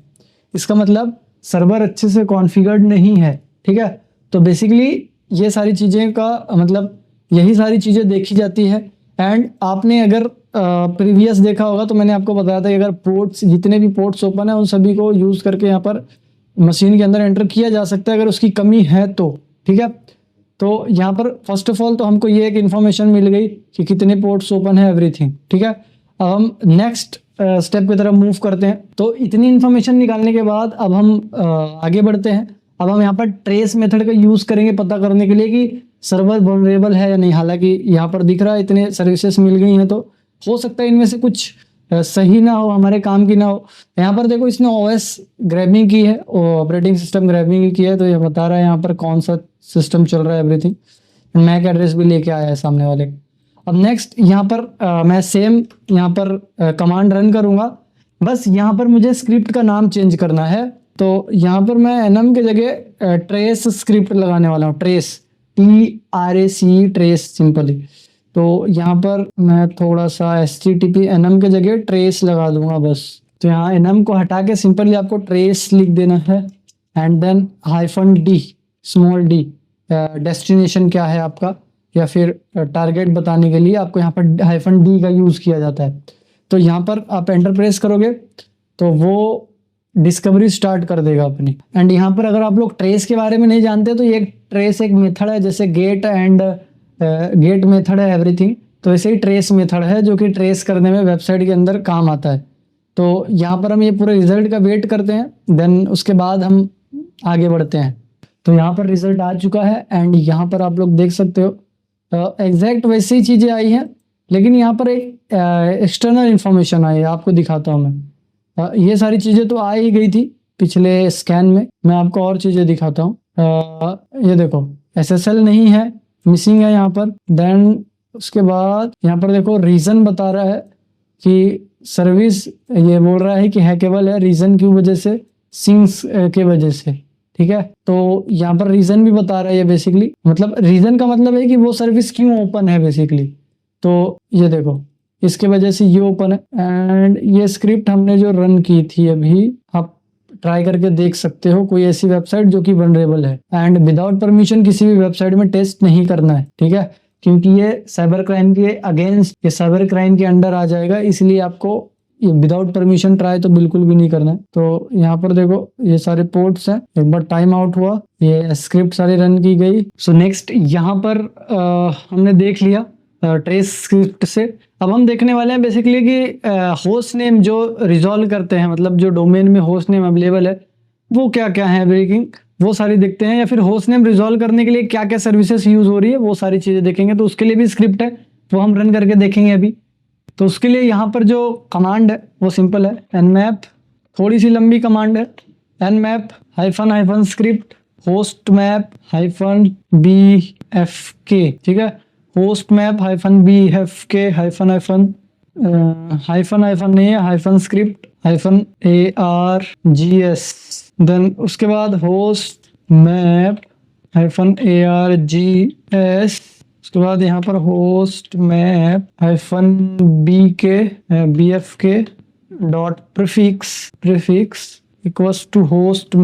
A: इसका मतलब सर्वर अच्छे से कॉन्फ़िगर्ड नहीं है। ठीक है, तो बेसिकली ये सारी चीज़ें का मतलब यही सारी चीज़ें देखी जाती है। एंड आपने अगर प्रीवियस देखा होगा तो मैंने आपको बताया था कि अगर पोर्ट्स जितने भी पोर्ट्स ओपन है उन सभी को यूज़ करके यहाँ पर मशीन के अंदर एंटर किया जा सकता है अगर उसकी कमी है तो। ठीक है, तो यहाँ पर फर्स्ट ऑफ ऑल तो हमको ये एक इन्फॉर्मेशन मिल गई कि कितने पोर्ट्स ओपन है, एवरीथिंग। ठीक है, अब हम नेक्स्ट स्टेप की तरफ मूव करते हैं। तो इतनी इन्फॉर्मेशन निकालने के बाद अब हम आगे बढ़ते हैं। अब हम यहाँ पर ट्रेस मेथड का यूज़ करेंगे पता करने के लिए कि सर्वर वल्नरेबल है या नहीं। हालांकि यहाँ पर दिख रहा है इतने सर्विसेज मिल गई हैं तो हो सकता है इनमें से कुछ सही ना हो, हमारे काम की ना हो। यहाँ पर देखो इसने OS ग्रैबिंग की है, ऑपरेटिंग सिस्टम ग्रैबिंग की है, तो ये बता रहा है यहाँ पर कौन सा सिस्टम चल रहा है, एवरीथिंग। मैक एड्रेस भी लेके आया है सामने वाले। अब नेक्स्ट यहाँ पर मैं सेम यहाँ पर कमांड रन करूँगा। बस यहाँ पर मुझे स्क्रिप्ट का नाम चेंज करना है। तो यहाँ पर मैं NM के जगह ट्रेस स्क्रिप्ट लगाने वाला हूँ, ट्रेस TRAC, ट्रेस सिंपली। तो यहाँ पर मैं थोड़ा सा HTTP-NM के जगह ट्रेस लगा दूंगा बस। तो यहाँ NM को हटा के सिंपली आपको ट्रेस लिख देना है and then -D, small d, destination क्या है आपका या फिर टारगेट बताने के लिए आपको यहाँ पर -D का यूज़ किया जाता है। तो यहाँ पर आप एंटर प्रेस करोगे तो वो डिस्कवरी स्टार्ट कर देगा अपनी। एंड यहाँ पर अगर आप लोग ट्रेस के बारे में नहीं जानते तो ये ट्रेस एक मेथड है, जैसे गेट एंड गेट मेथड है एवरीथिंग, तो ऐसे ही ट्रेस मेथड है जो कि ट्रेस करने में वेबसाइट के अंदर काम आता है। तो यहाँ पर हम ये पूरे रिजल्ट का वेट करते हैं, देन उसके बाद हम आगे बढ़ते हैं। तो यहाँ पर रिजल्ट आ चुका है एंड यहाँ पर आप लोग देख सकते हो एग्जैक्ट वैसे ही चीज़ें आई हैं, लेकिन यहाँ पर एक एक्सटर्नल इन्फॉर्मेशन आई है, आपको दिखाता हूँ मैं। ये सारी चीज़ें तो आ ही गई थी पिछले स्कैन में, मैं आपको और चीज़ें दिखाता हूँ। ये देखो SSL नहीं है, मिसिंग है यहाँ पर। देन उसके बाद यहाँ पर देखो रीज़न बता रहा है कि सर्विस, ये बोल रहा है कि हैकेबल है, रीज़न की वजह से, सिंक्स के वजह से। ठीक है, तो यहाँ पर रीज़न भी बता रहा है ये बेसिकली, मतलब रीज़न का मतलब है कि वो सर्विस क्यों ओपन है बेसिकली। तो ये देखो इसके वजह से ये ओपन है। एंड ये स्क्रिप्ट हमने जो रन की थी अभी, आप ट्राई करके देख सकते हो, कोई ऐसी वेबसाइट जो कि वल्नरेबल है। एंड विदाउट परमिशन किसी भी वेबसाइट में टेस्ट नहीं करना है, ठीक है, क्योंकि ये साइबर क्राइम के अगेंस्ट, ये साइबर क्राइम के अंडर आ जाएगा, इसलिए आपको ये विदाउट परमिशन ट्राई तो बिल्कुल भी नहीं करना है। तो यहाँ पर देखो ये सारे पोर्ट्स हैं, एक बार टाइम आउट हुआ, ये स्क्रिप्ट सारी रन की गई। सो नेक्स्ट यहाँ पर हमने देख लिया ट्रेस स्क्रिप्ट से। अब हम देखने वाले हैं बेसिकली कि होस्ट नेम जो रिजॉल्व करते हैं, मतलब जो डोमेन में होस्ट नेम अवेलेबल है वो क्या क्या है ब्रेकिंग, वो सारी देखते हैं, या फिर होस्ट नेम रिजॉल्व करने के लिए क्या क्या सर्विसेज यूज हो रही है वो सारी चीज़ें देखेंगे। तो उसके लिए भी स्क्रिप्ट है, वो हम रन करके देखेंगे अभी। तो उसके लिए यहाँ पर जो कमांड है वो सिंपल है, nmap, थोड़ी सी लंबी कमांड है, nmap --- स्क्रिप्ट hostmap -bfk, ठीक है, hostmap -bfk हाइफन हाइफन नहीं है, hyphen script hyphen ARGS, then उसके बाद होस्ट मैप हाइफन ARGS, उसके बाद यहाँ पर host map hyphen BFK dot prefix equals to host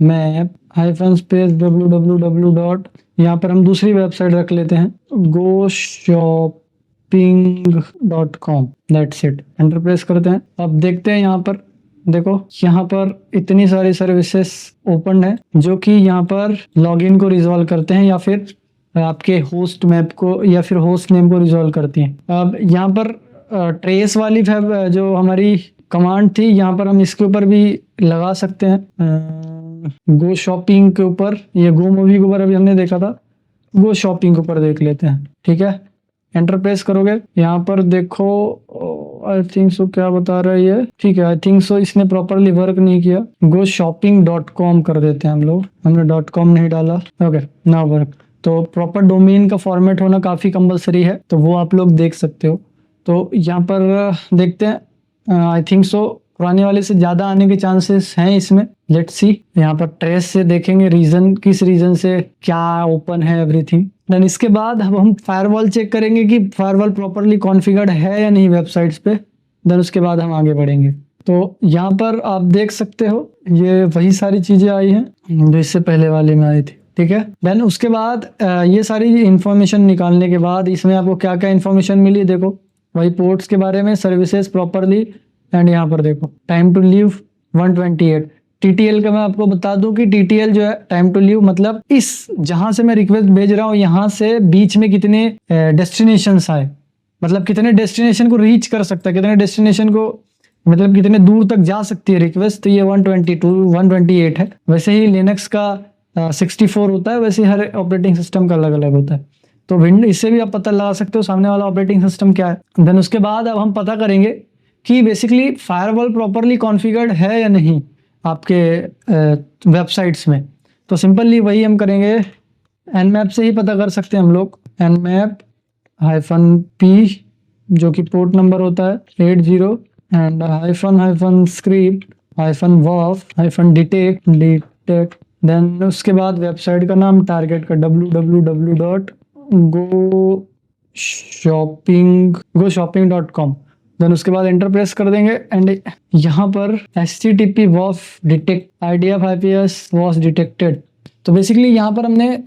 A: map hyphen space www dot, यहाँ पर हम दूसरी वेबसाइट रख लेते हैं GoShopping.com, that's it. Enter press करते हैं। अब देखते हैं यहाँ पर, देखो यहाँ पर इतनी सारी सर्विसेज ओपन है जो कि यहाँ पर लॉगिन को रिजॉल्व करते हैं या फिर आपके होस्ट मैप को या फिर होस्ट नेम को रिजॉल्व करती हैं। अब यहाँ पर ट्रेस वाली जो हमारी कमांड थी, यहाँ पर हम इसके ऊपर भी लगा सकते हैं। गो शॉपिंग के ऊपर, ये गो मूवी के ऊपर अभी हमने देखा था, गो शॉपिंग के ऊपर देख लेते हैं। ठीक है, एंटर प्रेस करोगे, यहाँ पर देखो आई थिंक सो क्या बता रहा है ये, ठीक है आई थिंक सो इसने प्रॉपरली वर्क नहीं किया। GoShopping.com कर देते हैं हम लोग, हमने .com नहीं डाला। ओके ना वर्क, तो प्रॉपर डोमेन का फॉर्मेट होना काफ़ी कंपलसरी है, तो वो आप लोग देख सकते हो। तो यहाँ पर देखते हैं, आई थिंक सो पुराने वाले से ज़्यादा आने के चांसेस हैं इसमें। लेट्स सी, यहाँ पर ट्रेस से देखेंगे रीज़न, किस रीज़न से क्या ओपन है एवरीथिंग। देन इसके बाद अब हम फायरवॉल चेक करेंगे कि फायरवॉल प्रॉपरली कॉन्फ़िगर्ड है या नहीं वेबसाइट्स पे। देन उसके बाद हम आगे बढ़ेंगे। तो यहाँ पर आप देख सकते हो ये वही सारी चीज़ें आई हैं जो इससे पहले वाले में आई थी। ठीक है, देन उसके बाद ये सारी इंफॉर्मेशन निकालने के बाद इसमें आपको क्या क्या इन्फॉर्मेशन मिली, देखो वही पोर्ट्स के बारे में, सर्विसेज प्रॉपरली, एंड यहाँ पर देखो टाइम टू लीव 128। TTL का मैं आपको बता दूं कि TTL जो है टाइम टू लीव मतलब इस जहां से मैं रिक्वेस्ट भेज रहा हूँ यहाँ से बीच में कितने डेस्टिनेशंस आए, मतलब कितने डेस्टिनेशन को रीच कर सकता है, कितने डेस्टिनेशन को मतलब कितने दूर तक जा सकती है रिक्वेस्ट। तो ये 128 है। वैसे ही लिनक्स का 64 होता है, वैसे हर ऑपरेटिंग सिस्टम का अलग अलग होता है। तो विंडो इससे भी आप पता लगा सकते हो सामने वाला ऑपरेटिंग सिस्टम क्या है। देन उसके बाद अब हम पता करेंगे कि बेसिकली फायरवॉल प्रॉपरली कॉन्फ़िगर्ड है या नहीं आपके वेबसाइट्स में। तो सिंपली वही हम करेंगे, nmap से ही पता कर सकते हैं हम लोग। nmap-p जो कि पोर्ट नंबर होता है 80 and hyphen script hyphen detect. Then उसके बाद वेबसाइट का नाम टारगेट का www.goShopping.com। देन उसके बाद एंटर प्रेस कर देंगे एंड यहाँ पर HTTP was detect IDF IPS was detected। तो बेसिकली यहाँ पर हमने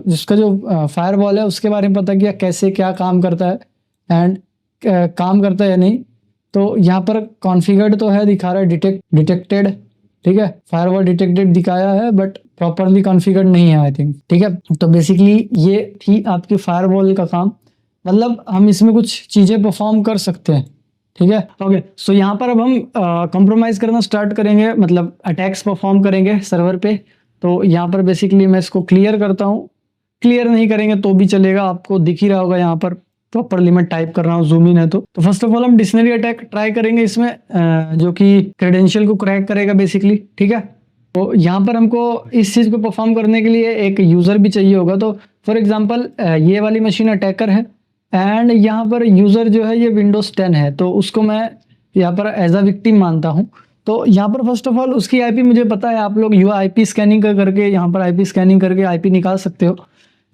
A: जिसका जो फायरवॉल है उसके बारे में पता किया, कैसे क्या काम करता है एंड काम करता है या नहीं। तो यहाँ पर कॉन्फ़िगर्ड तो है, दिखा रहा है डिटेक्टेड, ठीक है, फायरवॉल डिटेक्टेड दिखाया है बट प्रॉपरली कॉन्फ़िगर्ड नहीं है आई थिंक। ठीक है, तो बेसिकली ये थी आपकी फायरवॉल का काम, मतलब हम इसमें कुछ चीज़ें परफॉर्म कर सकते हैं। ठीक है, ओके। सो यहाँ पर अब हम कॉम्प्रोमाइज़ करना स्टार्ट करेंगे, मतलब अटैक्स परफॉर्म करेंगे सर्वर पे। तो यहाँ पर बेसिकली मैं इसको क्लियर करता हूँ, क्लियर नहीं करेंगे तो भी चलेगा, आपको दिख ही रहा होगा यहाँ पर प्रॉपरली मैं टाइप कर रहा हूँ, जूम इन है। तो फर्स्ट ऑफ ऑल हम डिक्शनरी अटैक ट्राई करेंगे इसमें, जो कि क्रेडेंशियल को क्रैक करेगा बेसिकली। ठीक है, तो यहाँ पर हमको इस चीज़ को परफॉर्म करने के लिए एक यूज़र भी चाहिए होगा। तो फॉर एग्जांपल ये वाली मशीन अटैकर है एंड यहाँ पर यूज़र जो है ये विंडोज़ 10 है, तो उसको मैं यहाँ पर एज अ विक्टिम मानता हूँ। तो यहाँ पर फर्स्ट ऑफ ऑल उसकी IP मुझे पता है, आप लोग IP स्कैनिंग करके यहाँ पर IP स्कैनिंग करके IP निकाल सकते हो।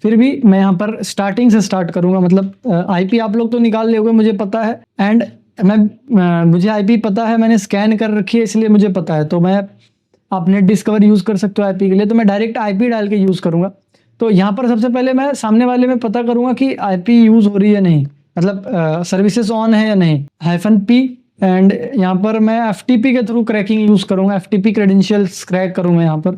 A: फिर भी मैं यहाँ पर स्टार्टिंग से स्टार्ट करूँगा, मतलब IP आप लोग तो निकाल लोगे मुझे पता है, एंड मुझे IP पता है, मैंने स्कैन कर रखी है इसलिए मुझे पता है। तो मैं आप नेट डिस्कवर यूज़ कर सकते हो IP के लिए, तो मैं डायरेक्ट IP डाल के यूज़ करूँगा। तो यहाँ पर सबसे पहले मैं सामने वाले में पता करूँगा कि IP यूज़ हो रही है नहीं, मतलब सर्विसेज ऑन है या नहीं, -p एंड यहाँ पर मैं FTP के थ्रू क्रैकिंग यूज़ करूँगा, FTP क्रेडेंशियल्स क्रैक करूँगा यहाँ पर,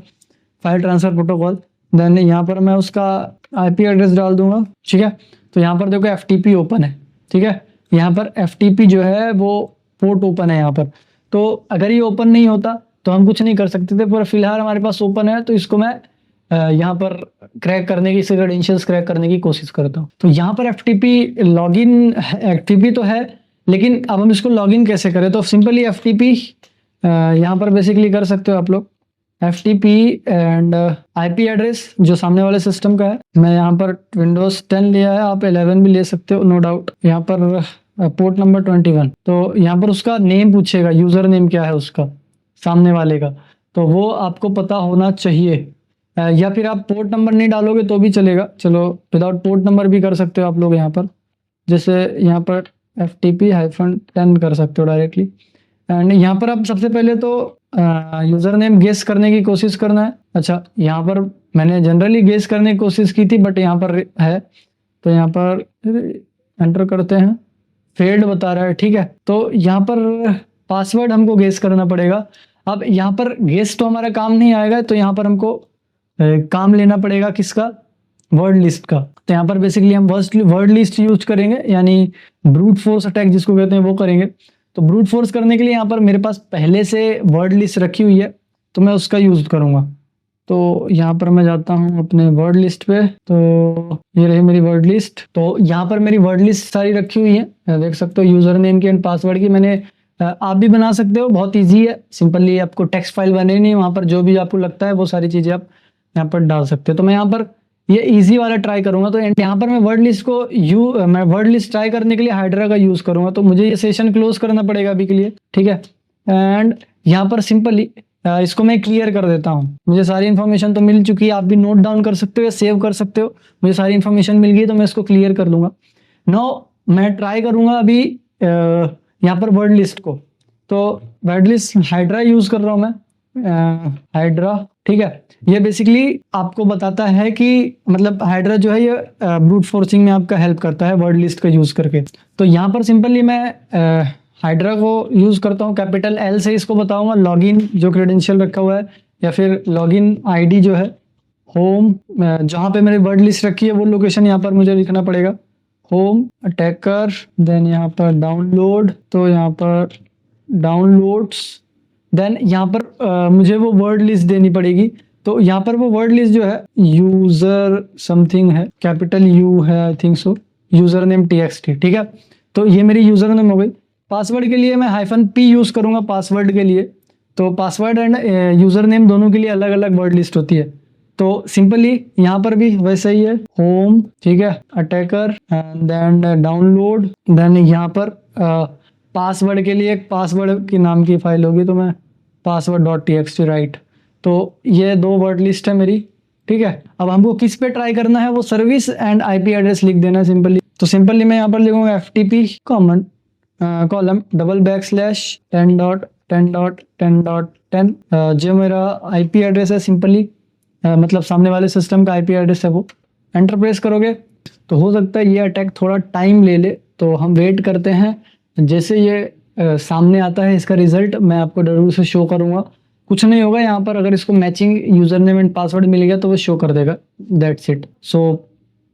A: फाइल ट्रांसफ़र प्रोटोकॉल। देन यहाँ पर मैं उसका IP एड्रेस डाल दूँगा। ठीक है, तो यहाँ पर देखो FTP ओपन है। ठीक है, यहाँ पर FTP जो है वो पोर्ट ओपन है यहाँ पर। तो अगर ये ओपन नहीं होता तो हम कुछ नहीं कर सकते थे, पर फिलहाल हमारे पास ओपन है, तो इसको मैं यहाँ पर क्रैक करने की, इसे क्रेडेंशियल्स क्रैक करने की कोशिश करता हूँ। तो यहाँ पर FTP लॉगिन FTP तो है, लेकिन अब हम इसको लॉगिन कैसे करें। तो सिंपली FTP यहाँ पर बेसिकली कर सकते हो आप लोग,
B: FTP एंड IP एड्रेस जो सामने वाले सिस्टम का है। मैं यहाँ पर Windows 10 लिया है, आप 11 भी ले सकते हो, नो डाउट। यहाँ पर पोर्ट नंबर 21, तो यहाँ पर उसका नेम पूछेगा, यूज़र नेम क्या है उसका सामने वाले का, तो वो आपको पता होना चाहिए। या फिर आप पोर्ट नंबर नहीं डालोगे तो भी चलेगा, चलो विदाउट पोर्ट नंबर भी कर सकते हो आप लोग यहाँ पर। जैसे यहाँ पर FTP-10 कर सकते हो डायरेक्टली। एंड यहाँ पर आप सबसे पहले तो यूज़र नेम गेस करने की कोशिश करना है। अच्छा, यहाँ पर मैंने जनरली गेस करने की कोशिश की थी, बट यहाँ पर है, तो यहाँ पर एंटर करते हैं, फेल्ड बता रहा है, ठीक है। तो यहाँ पर पासवर्ड हमको गेस करना पड़ेगा। अब यहाँ पर गेस तो हमारा काम नहीं आएगा, तो यहाँ पर हमको काम लेना पड़ेगा किसका, वर्ड लिस्ट का। तो यहाँ पर बेसिकली हम वर्ड लिस्ट यूज करेंगे, यानी ब्रूट फोर्स अटैक जिसको कहते हैं वो करेंगे। तो ब्रूट फोर्स करने के लिए यहाँ पर मेरे पास पहले से वर्ड लिस्ट रखी हुई है, तो मैं उसका यूज करूँगा। तो यहाँ पर मैं जाता हूँ अपने वर्ड लिस्ट पे, तो ये रही मेरी वर्ड लिस्ट। तो यहाँ पर मेरी वर्ड लिस्ट सारी रखी हुई है, देख सकते हो, यूजर नेम की एंड पासवर्ड की। मैंने आप भी बना सकते हो, बहुत इजी है, सिंपली आपको टेक्स्ट फाइल बने नहीं, वहाँ पर जो भी आपको लगता है वो सारी चीज़ें आप यहाँ पर डाल सकते हो। तो मैं यहाँ पर ये इजी वाला ट्राई करूँगा। तो यहाँ पर मैं वर्ड लिस्ट ट्राई करने के लिए हाइड्रा का यूज़ करूँगा। तो मुझे ये सेशन क्लोज करना पड़ेगा अभी के लिए, ठीक है। एंड यहाँ पर सिंपली इसको मैं क्लियर कर देता हूँ। मुझे सारी इन्फॉर्मेशन तो मिल चुकी है, आप भी नोट डाउन कर सकते हो या सेव कर सकते हो। मुझे सारी इन्फॉर्मेशन मिल गई, तो मैं इसको क्लियर कर दूंगा। नाउ मैं ट्राई करूँगा अभी यहाँ पर वर्ड लिस्ट को। तो वर्ड लिस्ट हाइड्रा यूज़ कर रहा हूँ मैं, हाइड्रा, ठीक है। ये बेसिकली आपको बताता है कि मतलब हाइड्रा जो है ये ब्रूट फोर्सिंग में आपका हेल्प करता है वर्ड लिस्ट का यूज़ करके। तो यहाँ पर सिंपली मैं हाइड्रा को यूज़ करता हूँ, कैपिटल L से इसको बताऊँगा, लॉगिन जो क्रेडेंशियल रखा हुआ है, या फिर लॉगिन ID जो है, होम जहाँ पे मेरी वर्ड लिस्ट रखी है वो लोकेशन यहाँ पर मुझे लिखना पड़ेगा, होम, अटैकर, देन यहाँ पर डाउनलोड, तो यहाँ पर डाउनलोड्स, देन यहाँ पर मुझे वो वर्ड लिस्ट देनी पड़ेगी। तो यहाँ पर वो वर्ड लिस्ट जो है यूज़र समथिंग है, कैपिटल U है आई थिंक सो, यूज़र नेम TXT, ठीक है। तो ये मेरी यूज़र नेम हो गई। पासवर्ड के लिए मैं -P यूज़ करूँगा पासवर्ड के लिए। तो पासवर्ड एंड यूज़र नेम दोनों के लिए अलग अलग वर्ड लिस्ट होती है। तो सिंपली यहाँ पर भी वैसे ही है, होम, ठीक है, attacker, and then download, then यहाँ पर पासवर्ड के लिए एक पासवर्ड की नाम की फाइल होगी, तो मैं password.txt राइट। तो ये दो वर्ड लिस्ट है मेरी, ठीक है। अब हमको किस पे ट्राई करना है, वो सर्विस एंड IP एड्रेस लिख देना सिंपली। तो सिंपली मैं यहाँ पर लिखूँगा FTP कॉमन कॉलम $10/10.10.10 जो मेरा IP एड्रेस है, सिंपली मतलब सामने वाले सिस्टम का IP एड्रेस है वो। एंटर प्रेस करोगे तो हो सकता है ये अटैक थोड़ा टाइम ले ले, तो हम वेट करते हैं। जैसे ये सामने आता है इसका रिजल्ट मैं आपको जरूर से शो करूँगा। कुछ नहीं होगा यहाँ पर, अगर इसको matching username and password मिल गया तो वो शो कर देगा, दैट्स इट। सो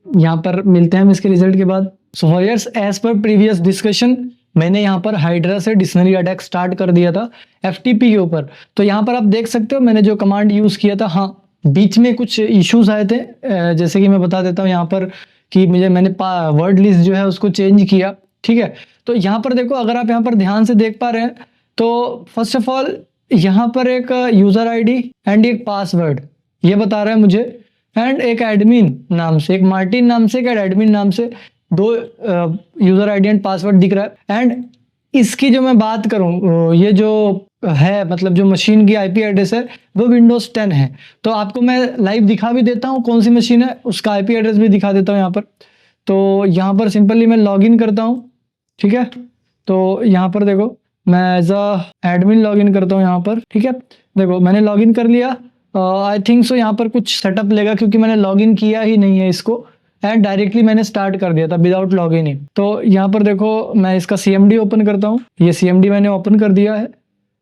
B: यहाँ पर मिलते हैं हम इसके रिजल्ट के बाद। So here's as per previous discussion, मैंने यहाँ पर हाइड्रा से डिक्शनरी अटैक स्टार्ट कर दिया था FTP के ऊपर। तो यहाँ पर आप देख सकते हो मैंने जो कमांड यूज़ किया था, हाँ बीच में कुछ इश्यूज आए थे, जैसे कि मैं बता देता हूँ यहाँ पर कि मैंने वर्ड लिस्ट जो है उसको चेंज किया, ठीक है। तो यहाँ पर देखो, अगर आप यहाँ पर ध्यान से देख पा रहे हैं तो फर्स्ट ऑफ ऑल यहाँ पर एक यूज़र ID एंड एक पासवर्ड ये बता रहा है मुझे, एंड एक एडमिन नाम से, एक मार्टिन नाम से, एक एडमिन नाम से, दो यूज़र ID एंड पासवर्ड दिख रहा है। एंड इसकी जो मैं बात करूँ, ये जो है मतलब जो मशीन की IP एड्रेस है वो Windows 10 है। तो आपको मैं लाइव दिखा भी देता हूँ कौन सी मशीन है, उसका IP एड्रेस भी दिखा देता हूँ यहाँ पर। तो यहाँ पर सिंपली मैं लॉगिन करता हूँ, ठीक है। तो यहाँ पर देखो मैं एज एडमिन लॉगिन करता हूँ यहाँ पर, ठीक है। देखो मैंने लॉगिन कर लिया, आई थिंक सो यहाँ पर कुछ सेटअप लेगा क्योंकि मैंने लॉगिन किया ही नहीं है इसको, एंड डायरेक्टली मैंने स्टार्ट कर दिया था विदाउट लॉगिन ही। तो यहाँ पर देखो मैं इसका CMD ओपन करता हूँ, ये CMD मैंने ओपन कर दिया है।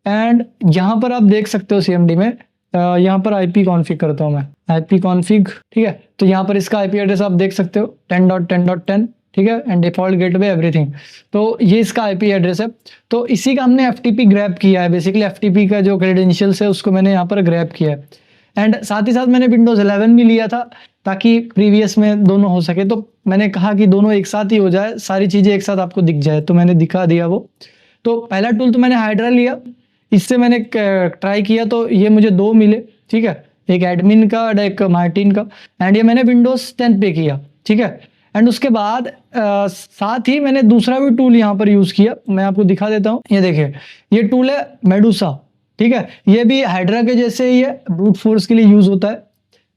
B: एंड यहाँ पर आप देख सकते हो CMD में यहाँ पर IP कॉन्फ़िग करता हूँ मैं, IP कॉन्फ़िग, ठीक है। तो यहाँ पर इसका IP एड्रेस आप देख सकते हो 10.10.10, ठीक है, एंड डिफॉल्ट गेटवे एवरीथिंग। तो ये इसका IP एड्रेस है। तो इसी का हमने FTP ग्रैब किया है, बेसिकली FTP का जो क्रेडेंशियल्स है उसको मैंने यहाँ पर ग्रैब किया है। एंड साथ ही साथ मैंने Windows 11 भी लिया था ताकि प्रीवियस में दोनों हो सके। तो मैंने कहा कि दोनों एक साथ ही हो जाए, सारी चीज़ें एक साथ आपको दिख जाए, तो मैंने दिखा दिया वो। तो पहला टूल तो मैंने हाइड्रा लिया, इससे मैंने ट्राई किया तो ये मुझे 2 मिले, ठीक है, एक एडमिन का और एक मार्टिन का, एंड ये मैंने विंडोज 10 पे किया, ठीक है। एंड उसके बाद साथ ही मैंने दूसरा भी टूल यहाँ पर यूज किया, मैं आपको दिखा देता हूँ। ये देखिए, ये टूल है मेडुसा, ठीक है, ये भी हाइड्रा के जैसे ही है, ब्रूट फोर्स के लिए यूज होता है,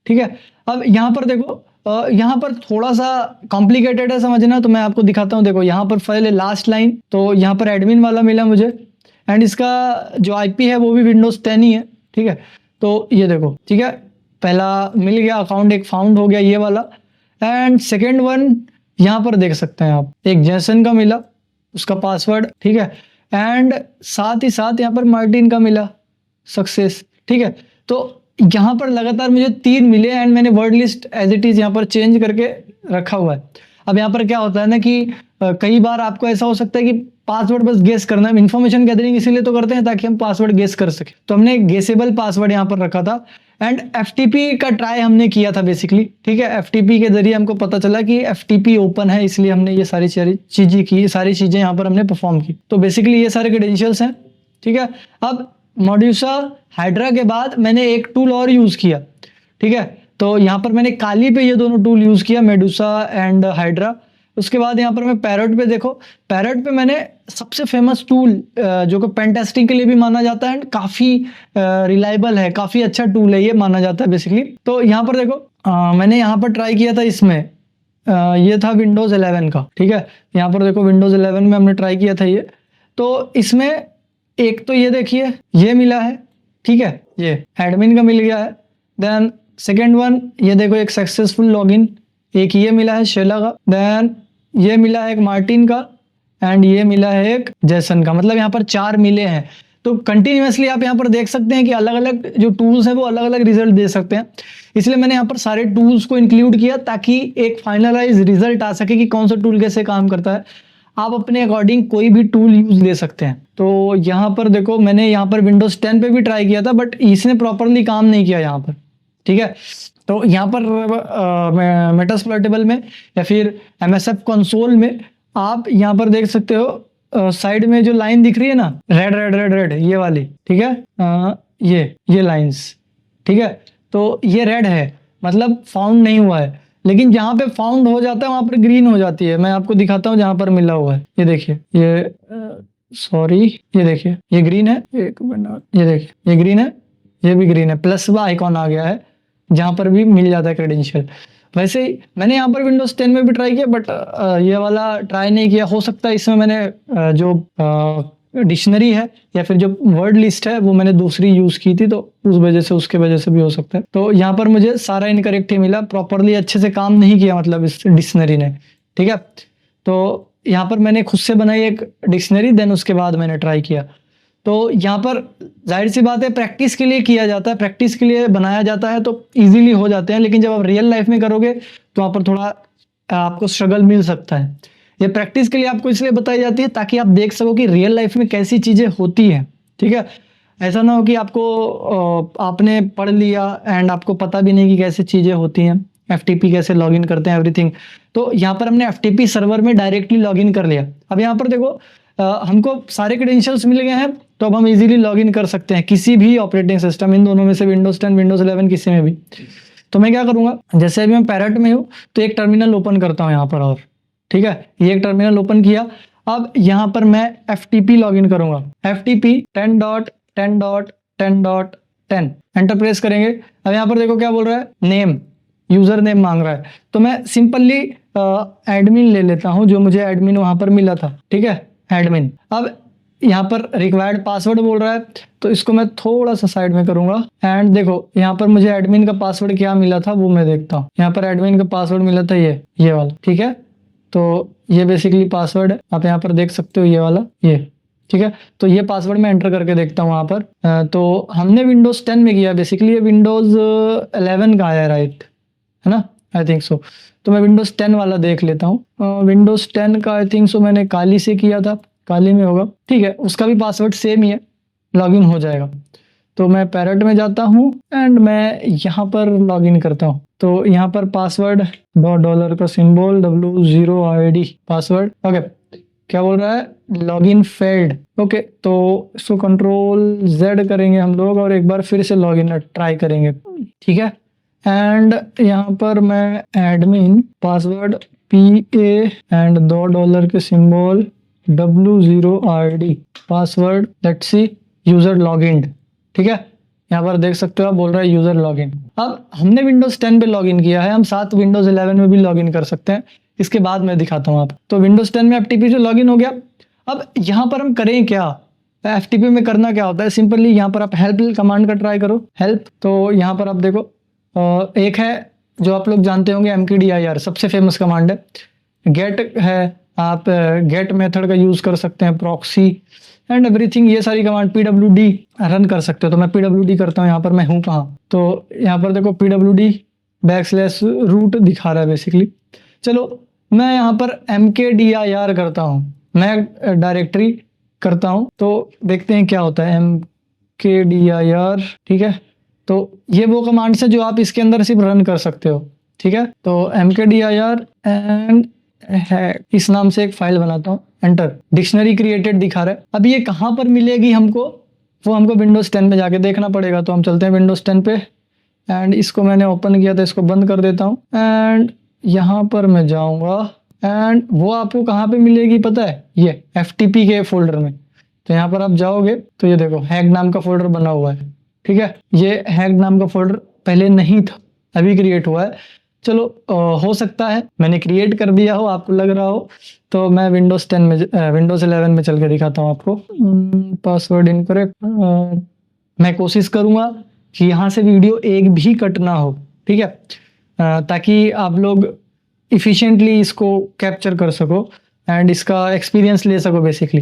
B: ठीक है। अब यहाँ पर देखो, यहाँ पर थोड़ा सा कॉम्प्लिकेटेड है समझना, तो मैं आपको दिखाता हूँ। देखो यहाँ पर पहले लास्ट लाइन, तो यहाँ पर एडमिन वाला मिला मुझे, एंड इसका जो आईपी है वो भी विंडोज 10 ही है, ठीक है। तो ये देखो, ठीक है, पहला मिल गया अकाउंट, एक फाउंड हो गया ये वाला, एंड सेकेंड वन यहाँ पर देख सकते हैं आप, एक जैसन का मिला, उसका पासवर्ड, ठीक है, एंड साथ ही साथ यहाँ पर मार्टिन का मिला सक्सेस, ठीक है। तो यहाँ पर लगातार मुझे 3 मिले, एंड मैंने word list as it is यहाँ पर चेंज करके रखा हुआ है। अब यहाँ पर क्या होता है ना कि कई बार आपको ऐसा हो सकता है कि पासवर्ड बस गेस करना है, इन्फॉर्मेशन गैदरिंग इसीलिए तो करते हैं ताकि हम पासवर्ड गेस कर सके, तो हमने गेसेबल पासवर्ड यहाँ पर रखा था, एंड एफटीपी का ट्राई हमने किया था बेसिकली, ठीक है। एफटीपी के जरिए हमको पता चला कि एफटीपी ओपन है, इसलिए हमने ये सारी चीजें की, सारी चीजें यहाँ पर हमने परफॉर्म की। तो बेसिकली ये सारे क्रेडेंशियल्स हैं, ठीक है। अब मेडुसा हाइड्रा के बाद मैंने एक टूल और यूज किया, ठीक है। तो यहाँ पर मैंने काली पे ये दोनों टूल यूज किया, मेडुसा एंड हाइड्रा। उसके बाद यहाँ पर मैं पैरेट पे, देखो पैरेट पे मैंने सबसे फेमस टूल जो कि पेन टेस्टिंग के लिए भी माना जाता है, एंड काफ़ी रिलायबल है, काफ़ी अच्छा टूल है ये माना जाता है बेसिकली। तो यहाँ पर देखो मैंने यहाँ पर ट्राई किया था, इसमें ये था विंडोज़ 11 का, ठीक है। यहाँ पर देखो विंडोज़ 11 में हमने ट्राई किया था ये। तो इसमें एक तो ये देखिए ये मिला है, ठीक है, ये एडमिन का मिल गया है। देन सेकेंड वन ये देखो एक सक्सेसफुल लॉगिन, एक ये मिला है शेला का, देन ये मिला है एक मार्टिन का, एंड ये मिला है एक जैसन का। मतलब यहाँ पर 4 मिले हैं। तो कंटिन्यूसली आप यहाँ पर देख सकते हैं कि अलग अलग जो टूल्स हैं वो अलग अलग रिजल्ट दे सकते हैं, इसलिए मैंने यहाँ पर सारे टूल्स को इंक्लूड किया ताकि एक फाइनलाइज रिजल्ट आ सके कि कौन सा टूल कैसे काम करता है। आप अपने अकॉर्डिंग कोई भी टूल यूज ले सकते हैं। तो यहाँ पर देखो मैंने यहाँ पर विंडोज 10 पे भी ट्राई किया था, बट इसने प्रॉपरली काम नहीं किया यहाँ पर, ठीक है। तो यहाँ पर मेटास्प्लॉयटेबल में या फिर MSF कंसोल में आप यहाँ पर देख सकते हो साइड में जो लाइन दिख रही है ना, रेड रेड रेड रेड ये वाली, ठीक है, ये लाइंस, ठीक है। तो ये रेड है, मतलब फाउंड नहीं हुआ है, लेकिन जहाँ पे फाउंड हो जाता है वहां पर ग्रीन हो जाती है। मैं आपको दिखाता हूँ जहाँ पर मिला हुआ है, ये देखिए, ये सॉरी ये देखिए ये ग्रीन है, एक मिनट, ये देखिए ये ग्रीन है, ये भी ग्रीन है, प्लस का आइकॉन आ गया है जहाँ पर भी मिल जाता है क्रेडेंशियल। वैसे ही मैंने यहाँ पर विंडोज 10 में भी ट्राई किया, बट ये वाला ट्राई नहीं किया। हो सकता है इसमें मैंने जो डिक्शनरी है या फिर जो वर्ड लिस्ट है वो मैंने दूसरी यूज की थी, तो उस वजह से, उसके वजह से भी हो सकता है। तो यहाँ पर मुझे सारा इनकरेक्ट ही मिला, प्रॉपरली अच्छे से काम नहीं किया मतलब इस डिक्शनरी ने, ठीक है। तो यहाँ पर मैंने खुद से बनाई एक डिक्शनरी, देन उसके बाद मैंने ट्राई किया। तो यहाँ पर जाहिर सी बात है प्रैक्टिस के लिए किया जाता है, प्रैक्टिस के लिए बनाया जाता है, तो इजीली हो जाते हैं। लेकिन जब आप रियल लाइफ में करोगे तो वहाँ पर थोड़ा आपको स्ट्रगल मिल सकता है। ये प्रैक्टिस के लिए आपको इसलिए बताई जाती है ताकि आप देख सको कि रियल लाइफ में कैसी चीज़ें होती हैं, ठीक है। ऐसा ना हो कि आपको आपने पढ़ लिया एंड आपको पता भी नहीं कि कैसे चीज़ें होती हैं, FTP कैसे लॉगिन करते हैं, एवरीथिंग। तो यहाँ पर हमने FTP सर्वर में डायरेक्टली लॉगिन कर लिया। अब यहाँ पर देखो हमको सारे क्रेडेंशियल्स मिल गए हैं, तो अब हम इजीली लॉगिन कर सकते हैं किसी भी ऑपरेटिंग सिस्टम, इन दोनों में से विंडोज 10, विंडोज 11, किसी में भी। तो मैं क्या करूँगा, जैसे अभी मैं पैरेट में हूँ तो एक टर्मिनल ओपन करता हूँ यहाँ पर, और ठीक है, ये एक टर्मिनल ओपन किया। अब यहाँ पर मैं FTP लॉगिन करूँगा, FTP 10.10.10.10 एंटर प्रेस करेंगे। अब यहाँ पर देखो क्या बोल रहा है, नेम, यूजर नेम मांग रहा है। तो मैं सिंपली एडमिन ले लेता हूँ, जो मुझे एडमिन वहाँ पर मिला था, ठीक है, एडमिन। अब यहाँ पर रिक्वायर्ड पासवर्ड बोल रहा है, तो इसको मैं थोड़ा सा साइड में करूंगा, एंड देखो यहाँ पर मुझे एडमिन का पासवर्ड क्या मिला था वो मैं देखता हूँ। यहाँ पर एडमिन का पासवर्ड मिला था ये वाला, ठीक है। तो ये बेसिकली पासवर्ड है, आप यहाँ पर देख सकते हो, ये वाला, ये, ठीक है। तो ये पासवर्ड मैं एंटर करके देखता हूँ वहाँ पर। तो हमने विंडोज 10 में किया, बेसिकली ये विंडोज 11 का आया, राइट है ना, आई थिंक सो। तो मैं विंडोज 10 वाला देख लेता हूँ। विंडोज 10 का आई थिंक सो मैंने काली से किया था, काली में होगा, ठीक है। उसका भी पासवर्ड सेम ही है, लॉगिन हो जाएगा। तो मैं पैरेट में जाता हूँ एंड मैं यहाँ पर लॉगिन करता हूँ। तो यहाँ पर पासवर्ड $, का सिंबल, W0ID पासवर्ड, ओके। क्या बोल रहा है, लॉगिन फेल्ड। ओके, तो इसको कंट्रोल Z करेंगे हम लोग और एक बार फिर से लॉगिन ट्राई करेंगे, ठीक है। एंड यहाँ पर मैं एडमिन पासवर्ड PA एंड $2 के symbol W0RD password, let's see user login, ठीक है। यहाँ पर देख सकते हो आप, बोल रहा है यूजर लॉगिन। अब हमने विंडोज 10 पे लॉगिन किया है, हम साथ विंडोज 11 में भी लॉगिन कर सकते हैं, इसके बाद मैं दिखाता हूँ आप। तो विंडोज 10 में FTP से लॉगिन हो गया। अब यहाँ पर हम करें क्या, FTP में करना क्या होता है, सिंपली यहाँ पर आप हेल्प कमांड का ट्राई करो, हेल्प। तो यहाँ पर आप देखो एक है जो आप लोग जानते होंगे mkdir, सबसे फेमस कमांड है। गेट है, आप गेट मेथड का यूज़ कर सकते हैं, प्रॉक्सी एंड एवरीथिंग, ये सारी कमांड pwd रन कर सकते हो। तो मैं pwd करता हूँ, यहाँ पर मैं हूँ कहाँ, तो यहाँ पर देखो pwd /root दिखा रहा है बेसिकली। चलो मैं यहाँ पर mkdir करता हूँ, मैं डायरेक्टरी करता हूँ, तो देखते हैं क्या होता है mkdir, ठीक है। तो ये वो कमांड्स है जो आप इसके अंदर सिर्फ रन कर सकते हो, ठीक है। तो mkdir एंड इस नाम से एक फाइल बनाता हूँ, एंटर, डिक्शनरी क्रिएटेड दिखा रहा है। अब ये कहाँ पर मिलेगी हमको, वो हमको विंडोज 10 में जाके देखना पड़ेगा। तो हम चलते हैं विंडोज 10 पे एंड इसको मैंने ओपन किया था, इसको बंद कर देता हूँ एंड यहाँ पर मैं जाऊँगा एंड वो आपको कहाँ पे मिलेगी पता है, ये FTP के फोल्डर में। तो यहाँ पर आप जाओगे तो ये देखो हैक नाम का फोल्डर बना हुआ है, ठीक है। ये हैक नाम का फोल्डर पहले नहीं था, अभी क्रिएट हुआ है। चलो हो सकता है मैंने क्रिएट कर दिया हो, आपको लग रहा हो, तो मैं विंडोज 11 में चल के दिखाता हूँ आपको। पासवर्ड इनकरेक्ट, मैं कोशिश करूँगा कि यहाँ से वीडियो एक भी कट ना हो, ठीक है, ताकि आप लोग इफ़िशिएंटली इसको कैप्चर कर सको एंड इसका एक्सपीरियंस ले सको बेसिकली।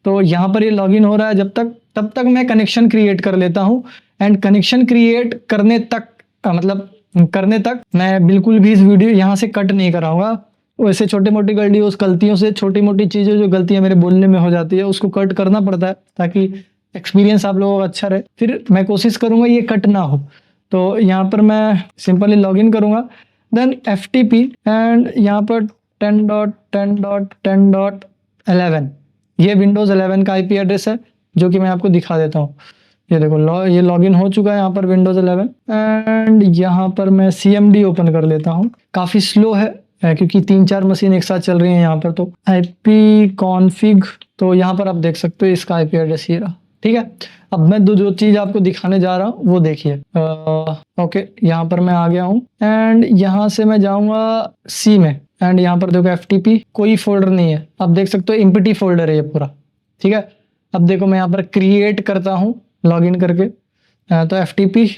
B: तो यहाँ पर ये लॉगिन हो रहा है, तब तक मैं कनेक्शन क्रिएट कर लेता हूँ एंड कनेक्शन क्रिएट करने तक मैं बिल्कुल भी इस वीडियो यहाँ से कट नहीं कराऊंगा। वैसे छोटी मोटी गलतियों से, छोटी मोटी चीज़ें जो गलतियाँ मेरे बोलने में हो जाती है उसको कट करना पड़ता है ताकि एक्सपीरियंस आप लोगों का अच्छा रहे। फिर मैं कोशिश करूँगा ये कट ना हो। तो यहाँ पर मैं सिंपली लॉगिन करूँगा, देन FTP एंड यहाँ पर 10.10.10.11 ये विंडोज़ 11 का IP एड्रेस है जो कि मैं आपको दिखा देता हूँ। ये देखो ये लॉगिन हो चुका है यहाँ पर विंडोज़ 11 एंड यहाँ पर मैं CMD ओपन कर लेता हूँ। काफ़ी स्लो है क्योंकि 3-4 मशीन एक साथ चल रही हैं यहाँ पर। तो IP config, तो यहाँ पर आप देख सकते हो इसका IP एड्रेस ये रहा, ठीक है। अब मैं जो चीज़ आपको दिखाने जा रहा हूँ वो देखिए। ओके, यहाँ पर मैं आ गया हूँ एंड यहाँ से मैं जाऊँगा C में एंड यहाँ पर देखो FTP कोई फोल्डर नहीं है, आप देख सकते हो एम्प्टी फोल्डर है ये पूरा, ठीक है। अब देखो मैं यहाँ पर क्रिएट करता हूँ लॉगिन करके, तो FTP,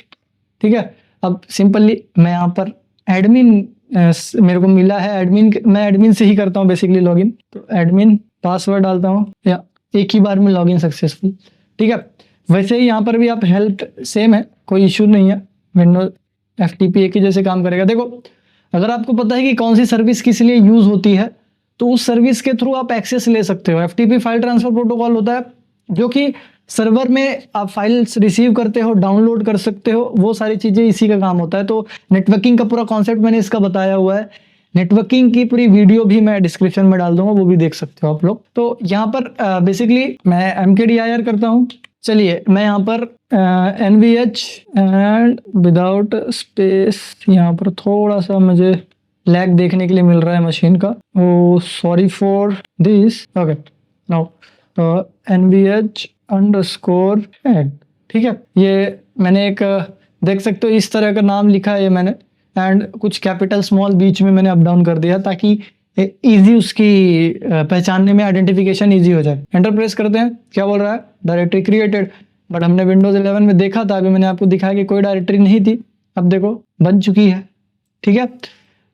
B: ठीक है। अब सिंपली मैं यहाँ पर एडमिन मेरे को मिला है, एडमिन, मैं एडमिन से ही करता हूँ बेसिकली लॉगिन। तो एडमिन पासवर्ड डालता हूँ या एक ही बार में लॉगिन सक्सेसफुल, ठीक है। वैसे ही यहाँ पर भी आप हेल्प सेम है, कोई इशू नहीं है, विंडोज FTP एक ही जैसे काम करेगा। देखो अगर आपको पता है कि कौन सी सर्विस किस लिए यूज़ होती है तो उस सर्विस के थ्रू आप एक्सेस ले सकते हो। FTP फाइल ट्रांसफर प्रोटोकॉल होता है जो कि सर्वर में आप फाइल्स रिसीव करते हो, डाउनलोड कर सकते हो, वो सारी चीज़ें इसी का काम होता है। तो नेटवर्किंग का पूरा कॉन्सेप्ट मैंने इसका बताया हुआ है, नेटवर्किंग की पूरी वीडियो भी मैं डिस्क्रिप्शन में डाल दूंगा, वो भी देख सकते हो आप लोग। तो यहाँ पर बेसिकली मैं mkdir करता हूँ। चलिए मैं यहाँ पर NVH एंड विदाउट स्पेस, यहाँ पर थोड़ा सा मुझे लैग देखने के लिए मिल रहा है मशीन का, oh sorry for this. Okay now NVH underscore add, ठीक है। ये मैंने एक देख सकते हो इस तरह का नाम लिखा है ये मैंने, एंड कुछ कैपिटल स्मॉल बीच में मैंने अप डाउन कर दिया ताकि इजी उसकी पहचानने में, आइडेंटिफिकेशन इजी हो जाए। एंटर प्रेस करते हैं, क्या बोल रहा है, डायरेक्टरी क्रिएटेड, बट हमने विंडोज 11 में देखा था, अभी मैंने आपको दिखाया कि कोई डायरेक्टरी नहीं थी, अब देखो बन चुकी है, ठीक है।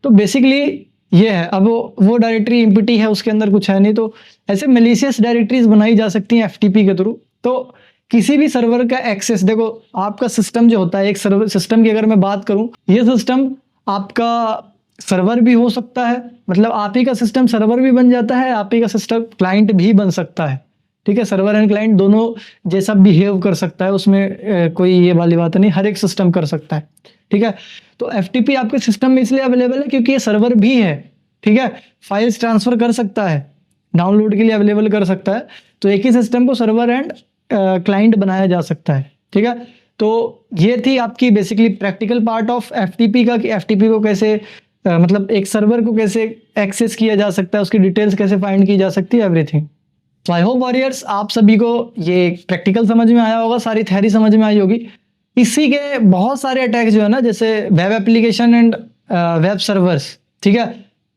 B: तो बेसिकली ये है, अब वो डायरेक्टरी एम्प्टी है, उसके अंदर कुछ है नहीं। तो ऐसे मैलिशियस डायरेक्टरीज बनाई जा सकती हैं FTP के थ्रू। तो किसी भी सर्वर का एक्सेस, देखो आपका सिस्टम जो होता है, एक सर्वर सिस्टम की अगर मैं बात करूं, ये सिस्टम आपका सर्वर भी हो सकता है, मतलब आप ही का सिस्टम सर्वर भी बन जाता है, आप ही का सिस्टम क्लाइंट भी बन सकता है, ठीक है। सर्वर एंड क्लाइंट दोनों जैसा बिहेव कर सकता है, उसमें कोई ये वाली बात नहीं, हर एक सिस्टम कर सकता है, ठीक है। तो FTP आपके सिस्टम में इसलिए अवेलेबल है क्योंकि ये सर्वर भी है, ठीक है, फाइल्स ट्रांसफर कर सकता है,
A: डाउनलोड के लिए अवेलेबल कर सकता है। तो एक ही सिस्टम को सर्वर एंड क्लाइंट बनाया जा सकता है, ठीक है। तो ये थी आपकी basically practical part of FTP का, कि एफटीपी को कैसे मतलब एक सर्वर को कैसे एक्सेस किया जा सकता है, उसकी डिटेल्स कैसे फाइंड की जा सकती है, एवरीथिंग। तो आई होप वॉरियर्स आप सभी को ये प्रैक्टिकल समझ में आया होगा, सारी थ्योरी समझ में आई होगी। इसी के बहुत सारे अटैक्स जो है ना, जैसे web application and web servers, ठीक है,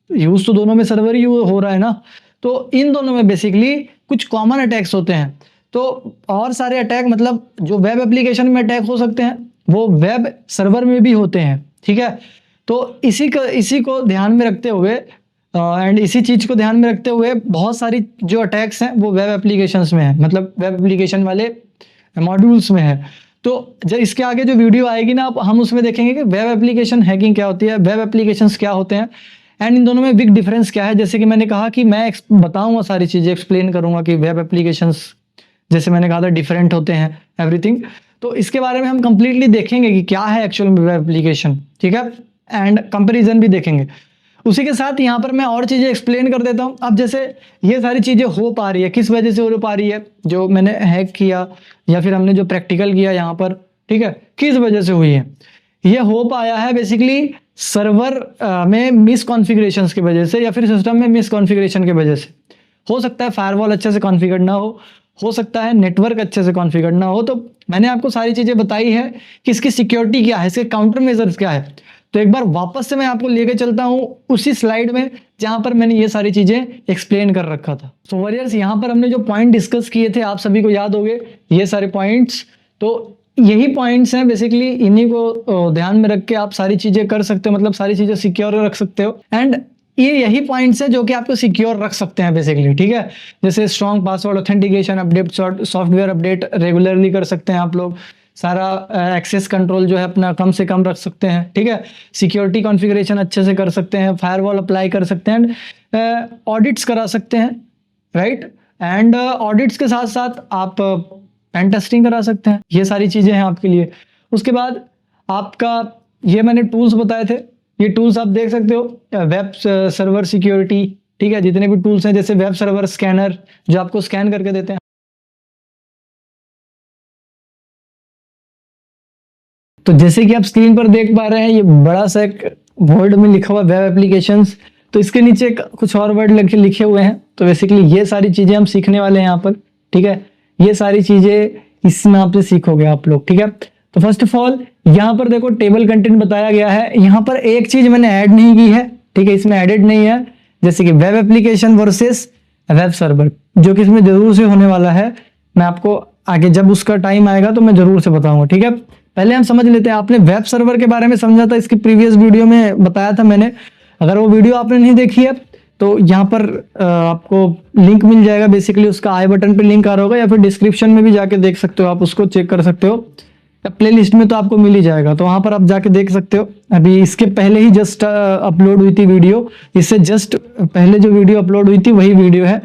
A: यूज तो दोनों में सर्वर ही हो रहा है ना, तो इन दोनों में बेसिकली कुछ कॉमन अटैक्स होते हैं। तो और सारे अटैक मतलब जो वेब एप्लीकेशन में अटैक हो सकते हैं वो वेब सर्वर में भी होते हैं, ठीक है। तो इसी को ध्यान में रखते हुए एंड इसी चीज़ को ध्यान में रखते हुए बहुत सारी जो अटैक्स हैं वो वेब एप्लीकेशंस में है, मतलब वेब एप्लीकेशन वाले मॉड्यूल्स में है। तो जब इसके आगे जो वीडियो आएगी ना, हम उसमें देखेंगे कि वेब एप्लीकेशन हैकिंग क्या होती है, वेब एप्लीकेशंस क्या होते हैं एंड इन दोनों में बिग डिफरेंस क्या है। जैसे कि मैंने कहा कि मैं बताऊंगा सारी चीज़ें, एक्सप्लेन करूंगा कि वेब एप्लीकेशंस जैसे मैंने कहा था डिफरेंट होते हैं, एवरीथिंग। तो इसके बारे में हम कंप्लीटली देखेंगे कि क्या है एक्चुअल में वेब एप्लीकेशन, ठीक है, एंड कंपैरिजन भी देखेंगे। उसी के साथ यहाँ पर मैं और चीज़ें एक्सप्लेन कर देता हूँ। अब जैसे ये सारी चीज़ें हो पा रही है, किस वजह से हो पा रही है, जो मैंने हैक किया या फिर हमने जो प्रैक्टिकल किया यहाँ पर, ठीक है, किस वजह से हुई है। ये हो पाया है बेसिकली सर्वर में मिस कॉन्फ़िगरेशंस की वजह से या फिर सिस्टम में मिस कॉन्फ़िगरेशन की वजह से। हो सकता है फायरवॉल अच्छे से कॉन्फ़िगर ना हो सकता है नेटवर्क अच्छे से कॉन्फ़िगर ना हो। तो मैंने आपको सारी चीज़ें बताई है कि इसकी सिक्योरिटी क्या है, इसके काउंटर मेजर्स क्या है। तो एक बार वापस से मैं आपको लेके चलता हूँ उसी स्लाइड में जहाँ पर मैंने ये सारी चीज़ें एक्सप्लेन कर रखा था। सो वॉरियर्स, यहाँ पर हमने जो पॉइंट डिस्कस किए थे आप सभी को याद होंगे ये सारे पॉइंट्स। तो यही पॉइंट्स हैं बेसिकली, इन्हीं को ध्यान में रख के आप सारी चीज़ें कर सकते हो, मतलब सारी चीज़ें सिक्योर रख सकते हो। एंड ये यही पॉइंट्स हैं जो कि आपको सिक्योर रख सकते हैं बेसिकली, ठीक है। जैसे strong password authentication, update, software update regularly कर सकते हैं आप लोग, सारा एक्सेस कंट्रोल जो है अपना कम से कम रख सकते हैं, ठीक है। सिक्योरिटी कॉन्फ़िगरेशन अच्छे से कर सकते हैं, फायरवॉल अप्लाई कर सकते हैं, ऑडिट्स करा सकते हैं, राइट। एंड ऑडिट्स के साथ साथ आप पेन टेस्टिंग करा सकते हैं। ये सारी चीज़ें हैं आपके लिए। उसके बाद आपका ये मैंने टूल्स बताए थे, ये टूल्स आप देख सकते हो, वेब सर्वर सिक्योरिटी, ठीक है, जितने भी टूल्स हैं, जैसे वेब सर्वर स्कैनर जो आपको स्कैन करके देते हैं। तो जैसे कि आप स्क्रीन पर देख पा रहे हैं, ये बड़ा सा एक वर्ड में लिखा हुआ वेब एप्लीकेशंस, तो इसके नीचे कुछ और वर्ड लिखे हुए हैं। तो बेसिकली ये सारी चीज़ें हम सीखने वाले हैं यहाँ पर, ठीक है। ये सारी चीज़ें इसमें आपसे सीखोगे आप लोग, ठीक है। तो फर्स्ट ऑफ ऑल यहाँ पर देखो टेबल कंटेंट बताया गया है। यहाँ पर एक चीज़ मैंने ऐड नहीं की है, ठीक है, इसमें एडेड नहीं है, जैसे कि web application versus web server, जो कि इसमें जरूर से होने वाला है। मैं आपको आगे जब उसका टाइम आएगा तो मैं जरूर से बताऊंगा, ठीक है। पहले हम समझ लेते हैं, आपने वेब सर्वर के बारे में समझा था, इसकी प्रीवियस वीडियो में बताया था मैंने। अगर वो वीडियो आपने नहीं देखी है तो यहाँ पर आपको लिंक मिल जाएगा, बेसिकली उसका आई बटन पे लिंक आ रहा होगा, या फिर डिस्क्रिप्शन में भी जाके देख सकते हो, आप उसको चेक कर सकते हो, प्ले लिस्ट में तो आपको मिल ही जाएगा, तो वहाँ पर आप जाके देख सकते हो। अभी इसके पहले ही जस्ट अपलोड हुई थी वीडियो, इससे जस्ट पहले जो वीडियो अपलोड हुई थी वही वीडियो है,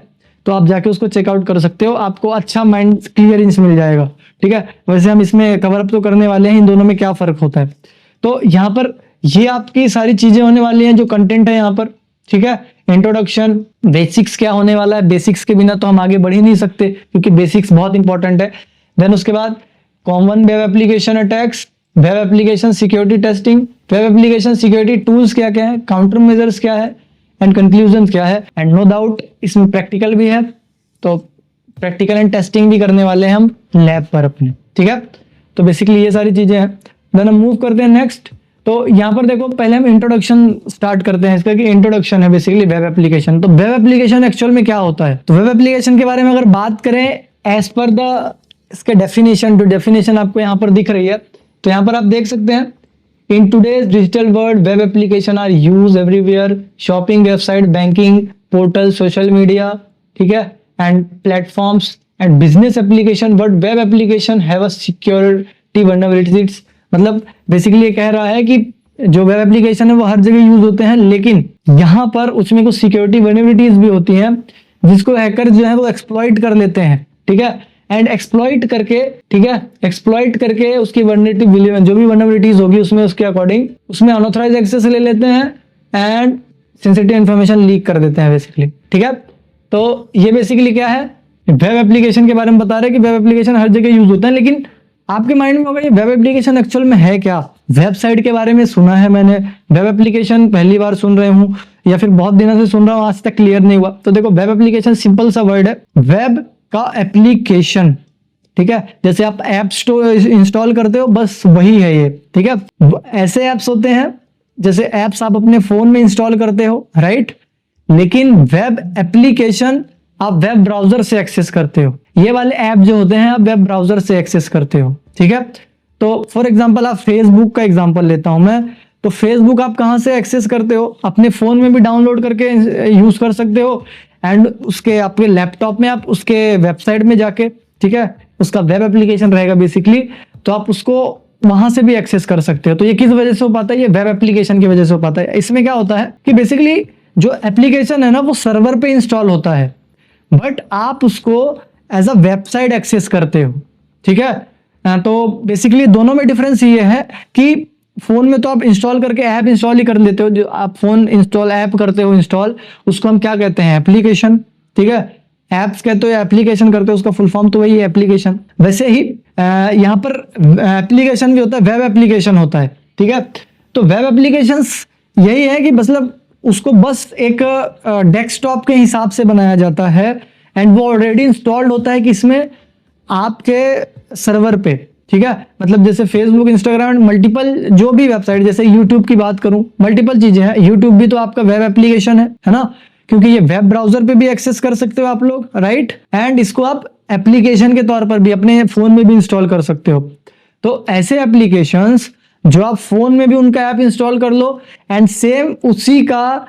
A: तो आप जाके उसको चेकआउट कर सकते हो, आपको अच्छा माइंड क्लियरेंस मिल जाएगा, ठीक है। वैसे हम इसमें कवर अप तो करने वाले हैं इन दोनों में क्या फ़र्क होता है। तो यहाँ पर ये आपकी सारी चीज़ें होने वाली हैं, जो कंटेंट है यहाँ पर, ठीक है। इंट्रोडक्शन, बेसिक्स क्या होने वाला है, बेसिक्स के बिना तो हम आगे बढ़ ही नहीं सकते, क्योंकि बेसिक्स बहुत इंपॉर्टेंट है। देन उसके बाद common web application attacks, web application security testing, web application security tools क्या क्या है, काउंटर मेजर्स क्या है, एंड कंक्लूजन क्या है। एंड नो डाउट इसमें प्रैक्टिकल भी है, तो प्रैक्टिकल एंड टेस्टिंग भी करने वाले हैं हम लैब पर अपने, ठीक है। तो बेसिकली ये सारी चीजें हैं। देन हम मूव करते हैं नेक्स्ट। तो यहाँ पर देखो, पहले हम इंट्रोडक्शन स्टार्ट करते हैं इसका, कि इंट्रोडक्शन है बेसिकली वेब एप्लीकेशन। तो वेब एप्लीकेशन एक्चुअल में क्या होता है, तो वेब एप्लीकेशन के बारे में अगर बात करें एज पर द इसके डेफिनेशन, जो डेफिनेशन आपको यहाँ पर दिख रही है, तो यहाँ पर आप देख सकते हैं, in today's digital world web application are use everywhere, shopping website, banking portal, social media, ठीक है, and platforms and business application, but web application have a security vulnerabilities. मतलब बेसिकली ये कह रहा है कि जो वेब एप्लीकेशन है वो हर जगह यूज होते हैं, लेकिन यहाँ पर उसमें कुछ सिक्योरिटी वल्नरेबिलिटीज भी होती हैं, जिसको हैकर जो है वो एक्सप्लॉइट कर लेते हैं, ठीक है। एंड एक्सप्लॉइट करके, ठीक है, एक्सप्लॉइट करके उसकी वल्नरेबिलिटी, जो भी वल्नरेबिलिटीज होगी उसमें, उसके अकॉर्डिंग उसमें अनऑथराइज एक्सेस ले लेते हैं एंड सेंसिटिव इन्फॉर्मेशन लीक कर देते हैं बेसिकली, ठीक है।
B: तो ये बेसिकली क्या है, वेब एप्लीकेशन के बारे में बता रहे हैं कि वेब एप्लीकेशन हर जगह यूज होता है, लेकिन आपके माइंड में होगा ये वेब एप्लीकेशन एक्चुअल में है क्या। वेबसाइट के बारे में सुना है मैंने, वेब एप्लीकेशन पहली बार सुन रहे हूँ या फिर बहुत दिनों से सुन रहा हूँ, आज तक क्लियर नहीं हुआ। तो देखो वेब एप्लीकेशन सिंपल सा वर्ड है, वेब का एप्लीकेशन, ठीक है। जैसे आप ऐप स्टोर इंस्टॉल करते हो बस वही है ये, ठीक है। ऐसे ऐप्स होते हैं जैसे ऐप्स आप अपने फोन में इंस्टॉल करते हो, राइट, लेकिन वेब एप्लीकेशन आप वेब ब्राउजर से एक्सेस करते हो। ये वाले ऐप जो होते हैं आप वेब ब्राउजर से एक्सेस करते हो, ठीक है। तो फॉर एग्जांपल आप फेसबुक का एग्जांपल लेता हूं मैं, तो फेसबुक आप कहां से एक्सेस करते हो, अपने फोन में भी डाउनलोड करके यूज कर सकते हो, एंड उसके आपके लैपटॉप में आप उसके वेबसाइट में जाके, ठीक है, उसका वेब एप्लीकेशन रहेगा बेसिकली, तो आप उसको वहां से भी एक्सेस कर सकते हो। तो ये किस वजह से हो पाता है, ये वेब एप्लीकेशन की वजह से हो पाता है। इसमें क्या होता है कि बेसिकली जो एप्लीकेशन है ना वो सर्वर पे इंस्टॉल होता है, बट आप उसको एज अ वेबसाइट एक्सेस करते हो, ठीक है। तो बेसिकली दोनों में डिफरेंस ये है कि फोन में तो आप इंस्टॉल करके ऐप इंस्टॉल ही कर लेते हो, जो आप फोन इंस्टॉल ऐप करते हो इंस्टॉल, उसको हम क्या कहते हैं, एप्लीकेशन, ठीक है। ऐप्स कहते हो या एप्लीकेशन करते हो, उसका फुल फॉर्म तो वही है, एप्लीकेशन। वैसे ही यहाँ पर एप्लीकेशन भी होता है, वेब एप्लीकेशन होता है, ठीक है। तो वेब एप्लीकेशंस यही है कि मतलब उसको बस एक डेस्कटॉप के हिसाब से बनाया जाता है, एंड वो ऑलरेडी इंस्टॉल्ड होता है किसमें, आपके सर्वर पे, ठीक है। मतलब जैसे फेसबुक, इंस्टाग्राम, मल्टीपल जो भी वेबसाइट, जैसे यूट्यूब की बात करूं, मल्टीपल चीजें हैं। यूट्यूब भी तो आपका वेब एप्लीकेशन है ना, क्योंकि ये वेब ब्राउजर पे भी एक्सेस कर सकते हो आप लोग, राइट, एंड इसको आप एप्लीकेशन के तौर पर भी अपने फोन में भी इंस्टॉल कर सकते हो। तो ऐसे एप्लीकेशंस जो आप फोन में भी उनका ऐप इंस्टॉल कर लो, एंड सेम उसी का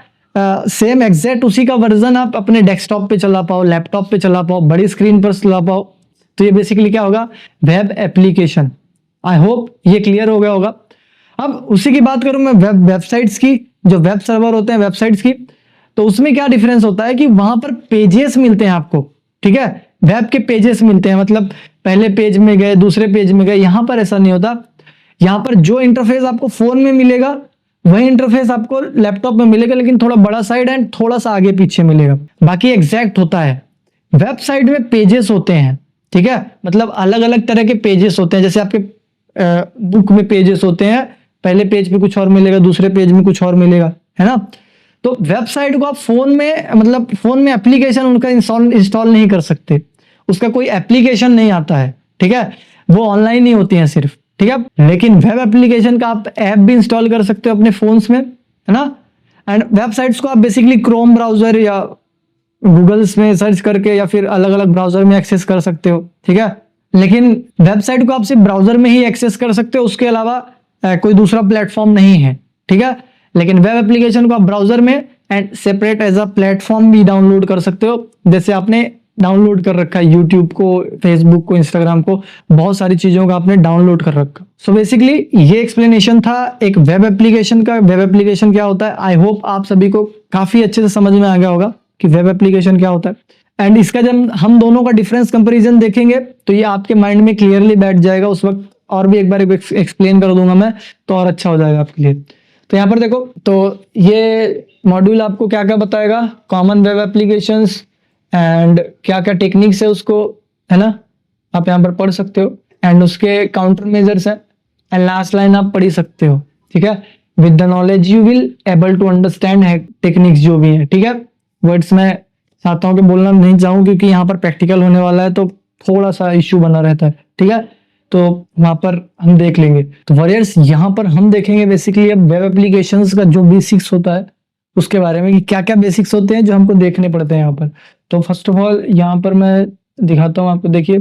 B: सेम एग्जैक्ट उसी का वर्जन आप अपने डेस्कटॉप पे चला पाओ, लैपटॉप पे चला पाओ, बड़ी स्क्रीन पर चला पाओ, तो ये बेसिकली क्या होगा, वेब एप्लीकेशन। आई होप ये क्लियर हो गया होगा। अब उसी की बात करूं मैं वेबसाइट्स की, जो वेब सर्वर होते हैं वेबसाइट्स की, तो उसमें क्या डिफरेंस होता है कि वहां पर पेजेस मिलते हैं आपको, ठीक है। वेब के पेजेस मिलते हैं, मतलब पहले पेज में गए, दूसरे पेज में गए। यहां पर ऐसा नहीं होता, यहां पर जो इंटरफेस आपको फोन में मिलेगा वही इंटरफेस आपको लैपटॉप में मिलेगा, लेकिन थोड़ा बड़ा साइड एंड थोड़ा सा आगे पीछे मिलेगा, बाकी एग्जैक्ट होता है। वेबसाइट में पेजेस होते हैं, ठीक है, मतलब अलग अलग तरह के पेजेस होते हैं। जैसे आपके बुक में पेजेस होते हैं, पहले पेज पे कुछ और मिलेगा, दूसरे पेज में कुछ और मिलेगा, है ना। तो वेबसाइट को आप फोन में, मतलब फोन में एप्लीकेशन उनका इंस्टॉल नहीं कर सकते, उसका कोई एप्लीकेशन नहीं आता है, ठीक है, वो ऑनलाइन ही होती है सिर्फ, ठीक है। लेकिन वेब एप्लीकेशन का आप ऐप भी इंस्टॉल कर सकते हो अपने फोन्स में, है ना। एंड वेबसाइट्स को आप बेसिकली क्रोम ब्राउजर या गूगल्स में सर्च करके या फिर अलग अलग ब्राउजर में एक्सेस कर सकते हो, ठीक है। लेकिन वेबसाइट को आप सिर्फ ब्राउजर में ही एक्सेस कर सकते हो, उसके अलावा कोई दूसरा प्लेटफॉर्म नहीं है, ठीक है। लेकिन वेब एप्लीकेशन को आप ब्राउजर में and separate as a platform भी डाउनलोड कर सकते हो, जैसे आपने डाउनलोड कर रखा है यूट्यूब को, फेसबुक को, इंस्टाग्राम को, बहुत सारी चीजों का आपने डाउनलोड कर रखा। सो बेसिकली ये एक्सप्लेनेशन था एक वेब एप्लीकेशन का, वेब एप्लीकेशन क्या होता है। आई होप आप सभी को काफी अच्छे से समझ में आ गया होगा कि वेब एप्लीकेशन क्या होता है। एंड इसका जब हम दोनों का डिफरेंस कंपैरिजन देखेंगे तो ये आपके माइंड में क्लियरली बैठ जाएगा, उस वक्त और भी एक बार एक्सप्लेन कर दूंगा मैं, तो और अच्छा हो जाएगा आपके लिए। तो यहाँ पर देखो, तो ये मॉड्यूल आपको क्या क्या बताएगा, कॉमन वेब एप्लीकेशंस एंड क्या क्या टेक्निक्स है उसको, है ना, आप यहाँ पर पढ़ सकते हो, एंड उसके काउंटर मेजर्स है, एंड लास्ट लाइन आप पढ़ ही सकते हो, ठीक है। With the knowledge you will able to understand techniques जो भी है, ठीक है। वर्ड्स में चाहता हूँ कि बोलना नहीं चाहूँ, क्योंकि यहाँ पर प्रैक्टिकल होने वाला है तो थोड़ा सा इश्यू बना रहता है, ठीक है। तो वहां पर हम देख लेंगे। तो वॉरियर्स यहाँ पर हम देखेंगे बेसिकली अब वेब एप्लीकेशंस का जो बेसिक्स होता है उसके बारे में, कि क्या क्या बेसिक्स होते हैं जो हमको देखने पड़ते हैं यहाँ पर। तो फर्स्ट ऑफ ऑल यहाँ पर मैं दिखाता हूँ आपको, देखिए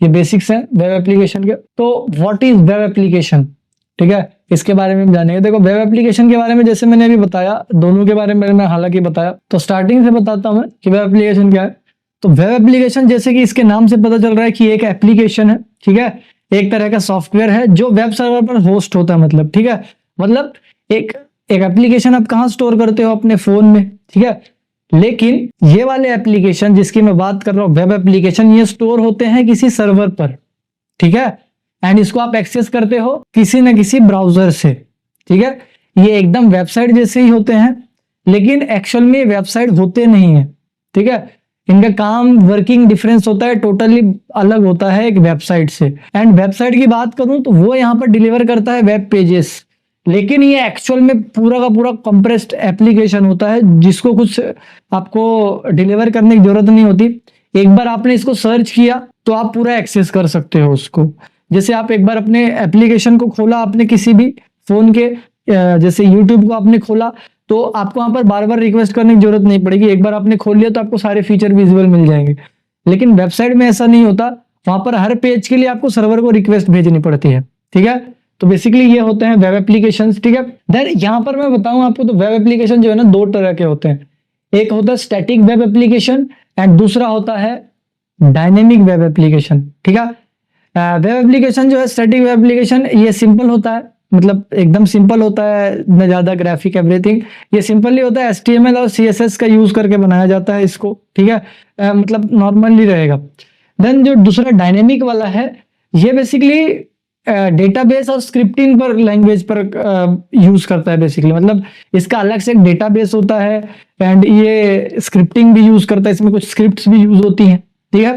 B: ये बेसिक्स हैं वेब एप्लीकेशन के। तो व्हाट इज वेब एप्लीकेशन, ठीक है, इसके बारे में हम जानेंगे। देखो वेब एप्लीकेशन के बारे में जैसे मैंने अभी बताया, दोनों के बारे में मैं हालांकि बताया, तो स्टार्टिंग से बताता हूँ कि वेब एप्लीकेशन क्या है। तो वेब एप्लीकेशन जैसे कि इसके नाम से पता चल रहा है कि एक एप्लीकेशन है, ठीक है, एक तरह का सॉफ्टवेयर है जो वेब सर्वर पर होस्ट होता है, मतलब, ठीक है, मतलब एक एप्लीकेशन आप कहाँ स्टोर करते हो, अपने फोन में, ठीक है। लेकिन ये वाले एप्लीकेशन जिसकी मैं बात कर रहा हूँ वेब एप्लीकेशन, ये स्टोर होते हैं किसी सर्वर पर, ठीक है, एंड इसको आप एक्सेस करते हो किसी न किसी ब्राउजर से, ठीक है। ये एकदम वेबसाइट जैसे ही होते हैं, लेकिन एक्चुअल में वेबसाइट होते नहीं है, ठीक है। इनका काम वर्किंग डिफरेंस होता है, टोटली अलग होता है एक वेबसाइट से। एंड वेबसाइट की बात करूं तो वो यहाँ पर डिलीवर करता है वेब पेजेस, लेकिन ये एक्चुअल में पूरा का पूरा कंप्रेस्ड एप्लीकेशन होता है जिसको कुछ आपको डिलीवर करने की जरूरत नहीं होती। एक बार आपने इसको सर्च किया तो आप पूरा एक्सेस कर सकते हो उसको। जैसे आप एक बार अपने एप्लीकेशन को खोला, आपने किसी भी फोन के जैसे यूट्यूब को आपने खोला तो आपको वहां पर बार बार रिक्वेस्ट करने की जरूरत नहीं पड़ेगी, एक बार आपने खोल लिया तो आपको सारे फीचर विजुअल मिल जाएंगे। लेकिन वेबसाइट में ऐसा नहीं होता, वहां पर हर पेज के लिए आपको सर्वर को रिक्वेस्ट भेजनी पड़ती है, ठीक है। तो बेसिकली ये होते हैं वेब एप्लीकेशंस, ठीक है। देन यहाँ पर मैं बताऊं आपको तो वेब एप्लीकेशन जो है ना दो तरह के होते हैं, एक होता है स्टैटिक वेब एप्लीकेशन एंड दूसरा होता है डायनेमिक वेब एप्लीकेशन, ठीक है। वेब एप्लीकेशन जो है स्टैटिक वेब एप्लीकेशन ये सिंपल होता है, मतलब एकदम सिंपल होता है, न ज्यादा ग्राफिक एवरीथिंग, ये सिंपली होता है, HTML और CSS का यूज करके बनाया जाता है इसको, ठीक है। मतलब नॉर्मली रहेगा। देन जो दूसरा डायनेमिक वाला है ये बेसिकली डेटाबेस और स्क्रिप्टिंग पर लैंग्वेज पर यूज करता है बेसिकली, मतलब इसका अलग से एक डेटाबेस होता है एंड ये स्क्रिप्टिंग भी यूज करता है, इसमें कुछ स्क्रिप्ट्स भी यूज होती हैं, ठीक है।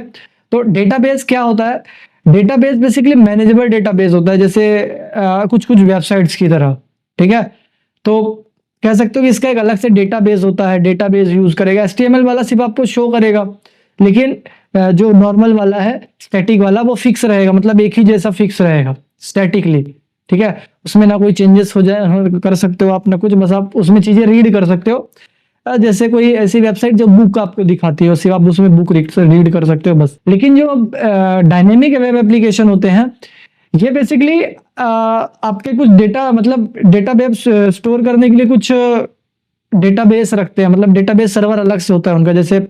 B: तो डेटाबेस क्या होता है, डेटाबेस बेसिकली मैनेजेबल डेटाबेस होता है, जैसे कुछ कुछ वेबसाइट्स की तरह, ठीक है। तो कह सकते हो कि इसका एक अलग से डेटाबेस होता है, डेटाबेस यूज करेगा। HTML वाला सिर्फ आपको शो करेगा, लेकिन जो नॉर्मल वाला है स्टैटिक वाला वो फिक्स रहेगा, मतलब एक ही जैसा फिक्स रहेगा स्टैटिकली, ठीक है। उसमें ना कोई चेंजेस हो जाए कर सकते हो आप, ना कुछ, बस आप उसमें चीजें रीड कर सकते हो। जैसे कोई ऐसी वेबसाइट जो बुक आपको दिखाती है सिर्फ आप उसमें बुक रीड कर सकते हो बस। लेकिन जो डायनेमिक वेब एप्लीकेशन होते हैं ये बेसिकली आपके कुछ डेटा, मतलब डेटाबेस स्टोर करने के लिए कुछ डेटाबेस रखते हैं, मतलब डेटाबेस सर्वर अलग से होता है उनका, जैसे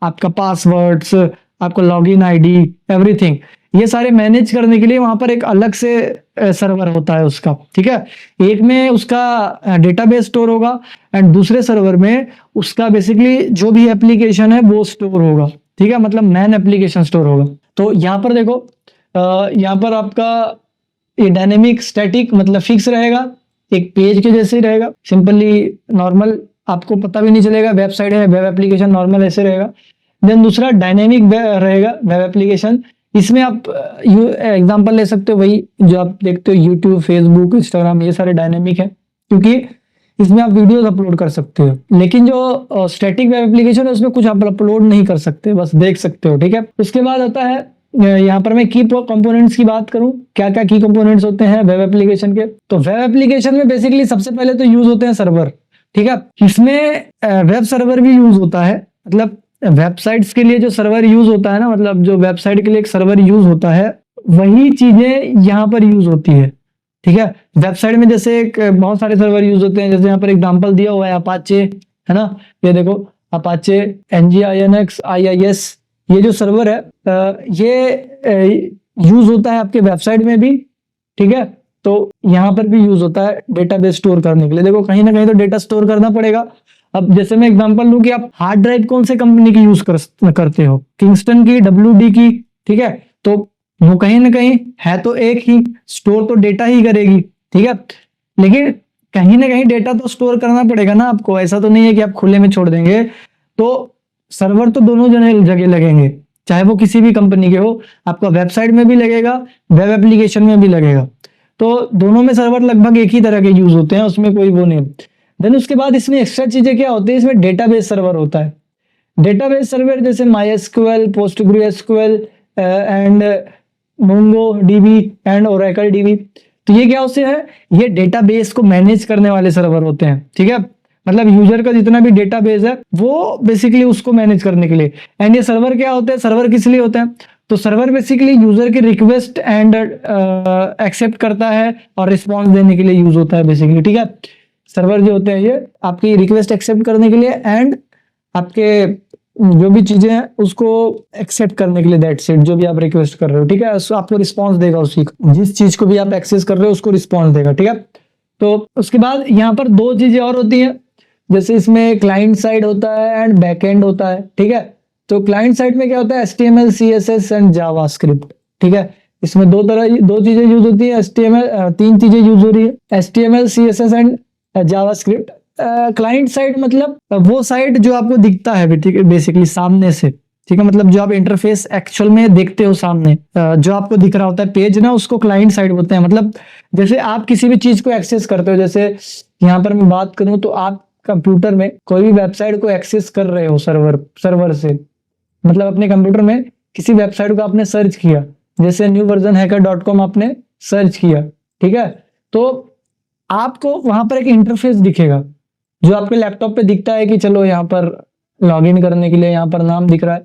B: आपका पासवर्ड्स, आपका लॉगिन आईडी, एवरीथिंग, ये सारे मैनेज करने के लिए वहां पर एक अलग से सर्वर होता है उसका, ठीक है। एक में उसका डेटाबेस स्टोर होगा एंड दूसरे सर्वर में उसका बेसिकली जो भी एप्लीकेशन है वो स्टोर होगा, ठीक है, मतलब मैन एप्लीकेशन स्टोर होगा। तो यहाँ पर देखो यहाँ पर आपका ये डायनेमिक स्टैटिक मतलब फिक्स रहेगा, एक पेज के जैसे ही रहेगा, सिंपली नॉर्मल, आपको पता भी नहीं चलेगा वेबसाइट है, वेब एप्लीकेशन नॉर्मल ऐसे रहेगा। देन दूसरा डायनेमिक रहेगा वेब एप्लीकेशन, इसमें आप एग्जांपल ले सकते हो वही जो आप देखते हो यूट्यूब, फेसबुक, इंस्टाग्राम, ये सारे डायनेमिक है क्योंकि इसमें आप वीडियोस अपलोड कर सकते हो। लेकिन जो स्टैटिक वेब एप्लीकेशन है उसमें कुछ आप अपलोड नहीं कर सकते, बस देख सकते हो, ठीक है। उसके बाद आता है यहाँ पर मैं की कंपोनेंट्स की बात करूं, क्या क्या की कंपोनेंट्स होते हैं वेब एप्लीकेशन के। तो वेब एप्लीकेशन में बेसिकली सबसे पहले तो यूज होते हैं सर्वर, ठीक है। इसमें वेब सर्वर भी यूज होता है, मतलब वेबसाइट्स के लिए जो सर्वर यूज होता है ना, मतलब जो वेबसाइट के लिए एक सर्वर यूज होता है वही चीजें यहाँ पर यूज होती है, ठीक है। वेबसाइट में जैसे एक बहुत सारे सर्वर यूज होते हैं, जैसे यहाँ पर एग्जांपल दिया हुआ है अपाचे, है ना, ये देखो अपाचे, NGINX, IIS, ये जो सर्वर है ये यूज होता है आपके वेबसाइट में भी, ठीक है। तो यहाँ पर भी यूज होता है डेटाबेस स्टोर करने के लिए। देखो कहीं ना कहीं तो डेटा स्टोर करना पड़ेगा। अब जैसे मैं एग्जांपल लूं कि आप हार्ड ड्राइव कौन से कंपनी की यूज करते हो, किंगस्टन की, WD की, ठीक है। तो वो कहीं ना कहीं है तो एक ही, स्टोर तो डेटा ही करेगी, ठीक है। लेकिन कहीं ना कहीं डेटा तो स्टोर करना पड़ेगा ना आपको, ऐसा तो नहीं है कि आप खुले में छोड़ देंगे। तो सर्वर तो दोनों जगह लगेंगे, चाहे वो किसी भी कंपनी के हो, आपका वेबसाइट में भी लगेगा, वेब एप्लीकेशन में भी लगेगा। तो दोनों में सर्वर लगभग एक ही तरह के यूज होते हैं, उसमें कोई वो नहीं। देन उसके बाद इसमें एक्स्ट्रा चीजें क्या होती है, इसमें डेटाबेस सर्वर होता है। डेटाबेस सर्वर जैसे MySQL, PostgreSQL and MongoDB and Oracle DB। तो ये क्या होते हैं, ये डेटाबेस को मैनेज करने वाले सर्वर होते हैं, ठीक है। मतलब यूजर का जितना भी डेटाबेस है वो बेसिकली उसको मैनेज करने के लिए। एंड ये सर्वर क्या होते हैं, सर्वर किस लिए होते हैं, तो सर्वर बेसिकली यूजर के रिक्वेस्ट एंड एक्सेप्ट करता है और रिस्पॉन्स देने के लिए यूज होता है बेसिकली, ठीक है। सर्वर जो होते हैं ये आपकी रिक्वेस्ट एक्सेप्ट करने के लिए एंड आपके जो भी चीजें हैं उसको एक्सेप्ट करने के लिए, दैट्स इट, जो भी आप रिक्वेस्ट कर रहे हो, ठीक है, उसको आपको रिस्पॉन्स देगा, उसी जिस चीज को भी आप एक्सेस कर रहे हो उसको रिस्पॉन्स देगा, ठीक है। तो उसके बाद यहाँ पर दो चीजें और होती हैं, जैसे इसमें क्लाइंट साइड होता है एंड बैकएंड होता है, ठीक है। तो क्लाइंट साइड में क्या होता है, HTML, CSS एंड जावास्क्रिप्ट, ठीक है। इसमें दो चीजें यूज होती है, HTML, तीन चीजें यूज हो रही है, HTML, CSS and JavaScript.
A: Client side मतलब वो साइड जो आपको दिखता है बेसिकली सामने से, ठीक है, मतलब जो आप इंटरफेस एक्चुअल में देखते हो सामने, जो आपको दिख रहा होता है पेज ना, उसको क्लाइंट साइड बोलते हैं। मतलब जैसे आप किसी भी चीज को एक्सेस करते हो, जैसे यहाँ पर मैं बात करूं तो आप कंप्यूटर में कोई भी वेबसाइट को एक्सेस कर रहे हो सर्वर से, मतलब अपने कंप्यूटर में किसी वेबसाइट को आपने सर्च किया, जैसे newversionhacker.com आपने सर्च किया, ठीक है, तो आपको वहां पर एक इंटरफेस दिखेगा जो आपके लैपटॉप पे दिखता है कि चलो यहाँ पर लॉगिन करने के लिए यहाँ पर नाम दिख रहा है।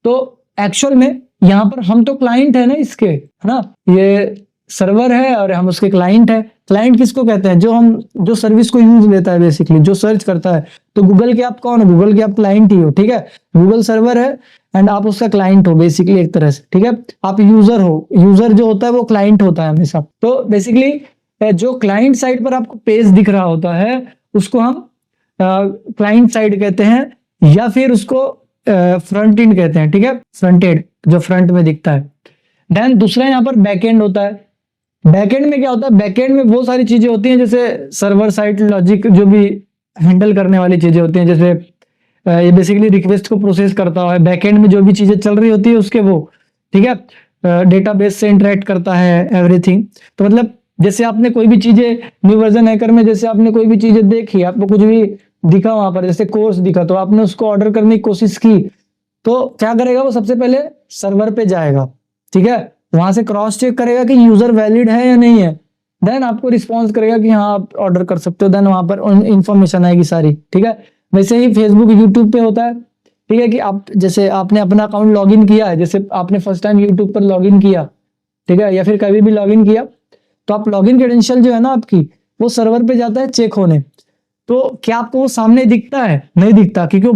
A: तो एक्चुअल में यहाँ पर हम तो क्लाइंट है ना इसके, है ना, ये सर्वर है और हम उसके क्लाइंट है। क्लाइंट किसको कहते हैं? जो सर्विस को यूज लेता है, बेसिकली जो सर्च करता है। तो गूगल के आप कौन हो? गूगल के आप क्लाइंट ही हो, ठीक है। गूगल सर्वर है एंड आप उसका क्लाइंट हो बेसिकली एक तरह से, ठीक है। आप यूजर हो, यूजर जो होता है वो क्लाइंट होता है हमेशा। तो बेसिकली जो क्लाइंट साइड पर आपको पेज दिख रहा होता है उसको हम क्लाइंट साइड कहते हैं, या फिर उसको फ्रंट एंड कहते हैं, ठीक है, फ्रंट एंड जो फ्रंट में दिखता है। देन दूसरा यहाँ पर बैक एंड होता है। बैक एंड में क्या होता है? बैक एंड में बहुत सारी चीजें होती हैं, जैसे सर्वर साइड लॉजिक जो भी हैंडल करने वाली चीजें होती हैं, जैसे ये बेसिकली रिक्वेस्ट को प्रोसेस करता है। बैक एंड में जो भी चीजें चल रही होती है उसके वो, ठीक है, डेटाबेस से इंटरेक्ट करता है एवरीथिंग। तो मतलब जैसे आपने कोई भी चीजें न्यू वर्जन हैकर में, जैसे आपने कोई भी चीजें देखी, आपको कुछ भी दिखा वहां पर, जैसे कोर्स दिखा, तो आपने उसको ऑर्डर करने की कोशिश की, तो क्या करेगा वो? सबसे पहले सर्वर पे जाएगा, ठीक है, वहां से क्रॉस चेक करेगा कि यूजर वैलिड है या नहीं है, देन आपको रिस्पॉन्स करेगा कि हाँ आप ऑर्डर कर सकते हो, देन वहां पर इंफॉर्मेशन आएगी सारी, ठीक है। वैसे ही फेसबुक यूट्यूब पे होता है, ठीक है, कि आप जैसे आपने अपना अकाउंट लॉगिन किया है, जैसे आपने फर्स्ट टाइम यूट्यूब पर लॉगिन किया, ठीक है, या फिर कभी भी लॉगिन किया, तो आप लॉगिन क्रेडेंशियल जो है ना आपकी, वो सर्वर पे जाता है चेक होने। तो क्या आपको वो सामने दिखता है? नहीं दिखता, क्योंकि वो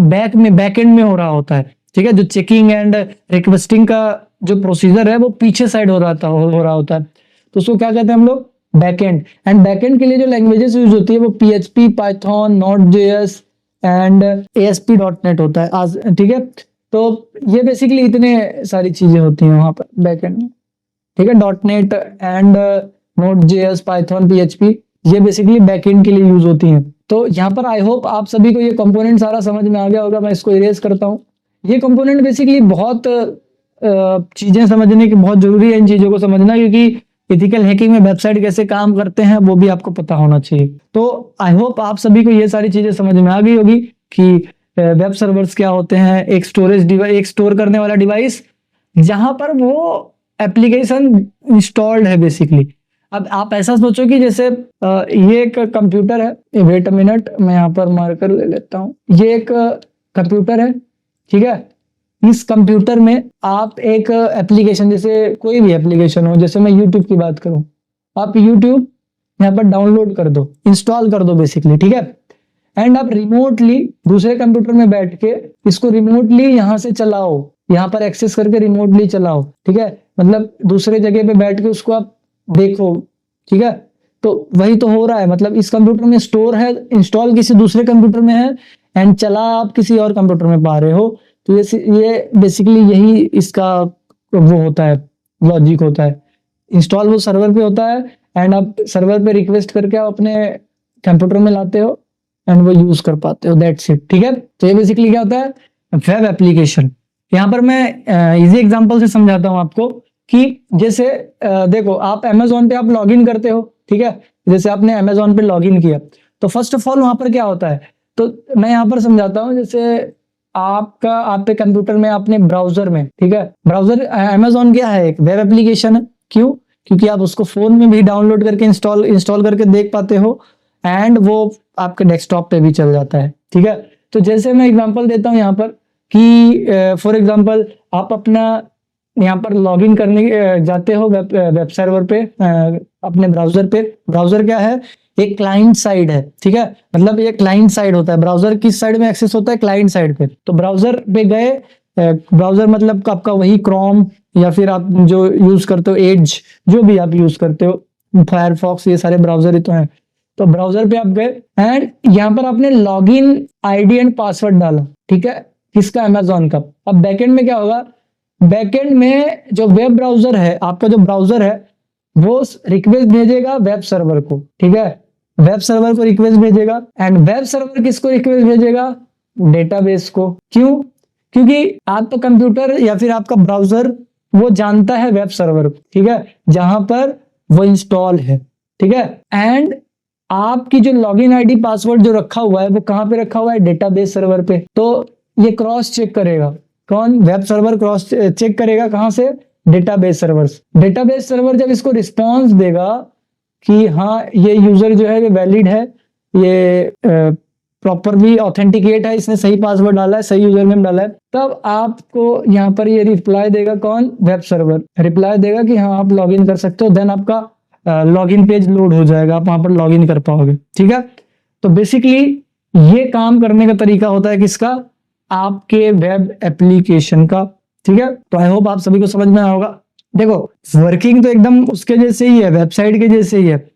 A: बैक एंड में हो रहा होता है, ठीक है। जो चेकिंग एंड रिक्वेस्टिंग का जो प्रोसीजर है वो पीछे साइड हो रहा होता है। तो उसको क्या कहते हैं हम लोग? Back and. And back and के लिए जो लैंग्वेजेस यूज होती है वो PHP, Python, Node.js and ASP.NET होता है आज, ठीक है। तो ये बेसिकली इतने सारी चीजें होती हैं वहां पर बैक एंड में, ठीक है। .NET and Node.js, Python, PHP ये बेसिकली बैकएंड के लिए यूज होती हैं। तो यहाँ पर आई होप आप सभी को ये कंपोनेंट सारा समझ में आ गया होगा। मैं इसको इरेज करता हूँ। ये कंपोनेंट बेसिकली बहुत चीजें समझने की बहुत जरूरी है, इन चीजों को समझना, क्योंकि एथिकल हैकिंग में वेबसाइट कैसे काम करते हैं वो भी आपको पता होना चाहिए। तो आई होप आप सभी को ये सारी चीजें समझ में आ गई होगी कि वेब सर्वर्स क्या होते हैं। एक स्टोरेज डिवाइस, एक स्टोर करने वाला डिवाइस जहां पर वो एप्लीकेशन इंस्टॉल्ड है बेसिकली। अब आप ऐसा सोचो कि जैसे ये एक कंप्यूटर है, वेट अ मिनट मैं यहाँ पर मार्कर ले लेता हूँ। ये एक कंप्यूटर है, ठीक है। इस कंप्यूटर में आप एक एप्लीकेशन, जैसे कोई भी एप्लीकेशन हो, जैसे मैं यूट्यूब की बात करूं, आप यूट्यूब यहाँ पर डाउनलोड कर दो, इंस्टॉल कर दो बेसिकली, ठीक है। एंड आप रिमोटली दूसरे कंप्यूटर में बैठ के इसको रिमोटली यहाँ से चलाओ, यहाँ पर एक्सेस करके रिमोटली चलाओ, ठीक है। मतलब दूसरे जगह पे बैठ के उसको आप देखो, ठीक है। तो वही तो हो रहा है, मतलब इस कंप्यूटर में स्टोर है, इंस्टॉल किसी दूसरे कंप्यूटर में है एंड चला आप किसी और कंप्यूटर में पा रहे हो। तो ये बेसिकली यही इसका वो होता है, लॉजिक होता है। इंस्टॉल वो सर्वर पे होता है एंड आप सर्वर पे रिक्वेस्ट करके आप अपने कंप्यूटर में लाते हो एंड वो यूज कर पाते हो, दैट्स इट, ठीक है। तो ये बेसिकली क्या होता है? Web application. यहाँ पर मैं इजी एग्जांपल से समझाता हूँ आपको कि जैसे देखो आप Amazon पे आप लॉगिन करते हो, ठीक है। जैसे आपने Amazon पे लॉगिन किया तो फर्स्ट ऑफ ऑल वहां पर क्या होता है, तो मैं यहाँ पर समझाता हूँ। जैसे आपके कंप्यूटर में आपने ब्राउजर में, ठीक है, ब्राउजर Amazon क्या है? एक वेब एप्लीकेशन है। क्यों? क्योंकि आप उसको फोन में भी डाउनलोड करके इंस्टॉल करके देख पाते हो एंड वो आपके डेस्कटॉप पे भी चल जाता है, ठीक है। तो जैसे मैं एग्जांपल देता हूँ यहाँ पर कि फॉर एग्जांपल आप अपना यहाँ पर लॉगिन करने जाते हो वेब सर्वर पे, अपने ब्राउजर पे। ब्राउजर क्या है? एक क्लाइंट साइड है, ठीक है। मतलब ये क्लाइंट साइड होता है। ब्राउजर किस साइड में एक्सेस होता है? क्लाइंट साइड पे। तो ब्राउजर पे गए, ब्राउजर मतलब आपका वही क्रोम या फिर आप जो यूज करते हो एज, जो भी आप यूज करते हो, फायरफॉक्स, ये सारे ब्राउजर ही तो हैं। तो ब्राउजर पे आप गए एंड यहाँ पर आपने लॉगिन आईडी एंड पासवर्ड डाला, ठीक है, किसका? Amazon का। अब बैकएंड में क्या होगा? बैकएंड में जो वेब ब्राउजर है, आपका जो ब्राउजर है वो रिक्वेस्ट भेजेगा वेब सर्वर को, ठीक है। वेब सर्वर को रिक्वेस्ट भेजेगा एंड वेब सर्वर किसको रिक्वेस्ट भेजेगा? डेटाबेस को। क्यों? क्योंकि आपका कंप्यूटर या फिर आपका ब्राउजर वो जानता है वेब सर्वर, ठीक है, जहां पर वो इंस्टॉल है, ठीक है, एंड आपकी जो लॉगिन आईडी पासवर्ड जो रखा हुआ है वो कहां पे रखा हुआ है? डेटाबेस सर्वर पे। तो ये क्रॉस चेक करेगा, कौन? वेब सर्वर क्रॉस चेक करेगा कहां से? Database servers. डेटाबेस सर्वर जब इसको रिस्पॉन्स देगा कि हाँ ये यूजर जो है ये वैलिड है, ये प्रॉपरली ऑथेंटिकेट है, इसने सही पासवर्ड डाला है, सही यूजर नेम डाला है, तब आपको यहाँ पर ये रिप्लाई देगा, कौन? वेब सर्वर रिप्लाई देगा कि हाँ आप लॉगिन कर सकते हो। देन आपका लॉगिन पेज लोड हो जाएगा, आप वहां पर लॉगिन कर पाओगे, ठीक है। तो बेसिकली ये काम करने का तरीका होता है किसका? आपके वेब एप्लीकेशन का, ठीक है। तो आई होप आप सभी को समझ में आया होगा। देखो वर्किंग तो एकदम उसके जैसे ही है, वेबसाइट के जैसे ही है,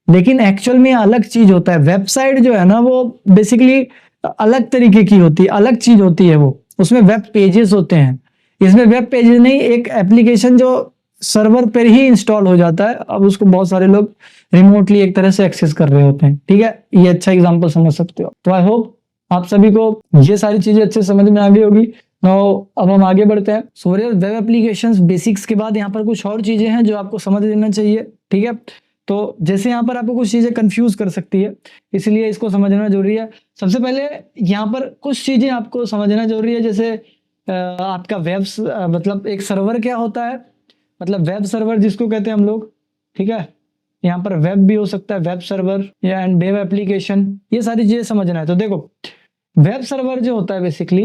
A: लेकिन एक्चुअल में अलग चीज होता है। वेबसाइट जो है ना वो बेसिकली अलग तरीके की होती है, अलग चीज होती है, वो उसमें वेब पेजेस होते हैं। इसमें वेब पेजेस नहीं, एक एप्लीकेशन जो सर्वर पर ही इंस्टॉल हो जाता है, अब उसको बहुत सारे लोग रिमोटली एक तरह से एक्सेस कर रहे होते हैं, ठीक है। ये अच्छा एग्जांपल समझ सकते हो। तो आई होप आप सभी को ये सारी चीजें अच्छे समझ में आ गई होगी। अब हम आगे बढ़ते हैं। सोरियल वेब एप्लीकेशंस बेसिक्स के बाद यहाँ पर कुछ और चीजें हैं जो आपको समझ लेना चाहिए, ठीक है। तो जैसे यहाँ पर आपको कुछ चीजें कंफ्यूज कर सकती है, इसलिए इसको समझना जरूरी है। सबसे पहले यहाँ पर कुछ चीजें आपको समझना जरूरी है, जैसे आपका मतलब एक सर्वर क्या होता है, मतलब वेब सर्वर जिसको कहते हैं हम लोग, ठीक है। यहाँ पर वेब भी हो सकता है, वेब सर्वर या एंड वेब एप्लीकेशन, ये सारी चीजें समझना है। तो देखो वेब सर्वर जो होता है बेसिकली,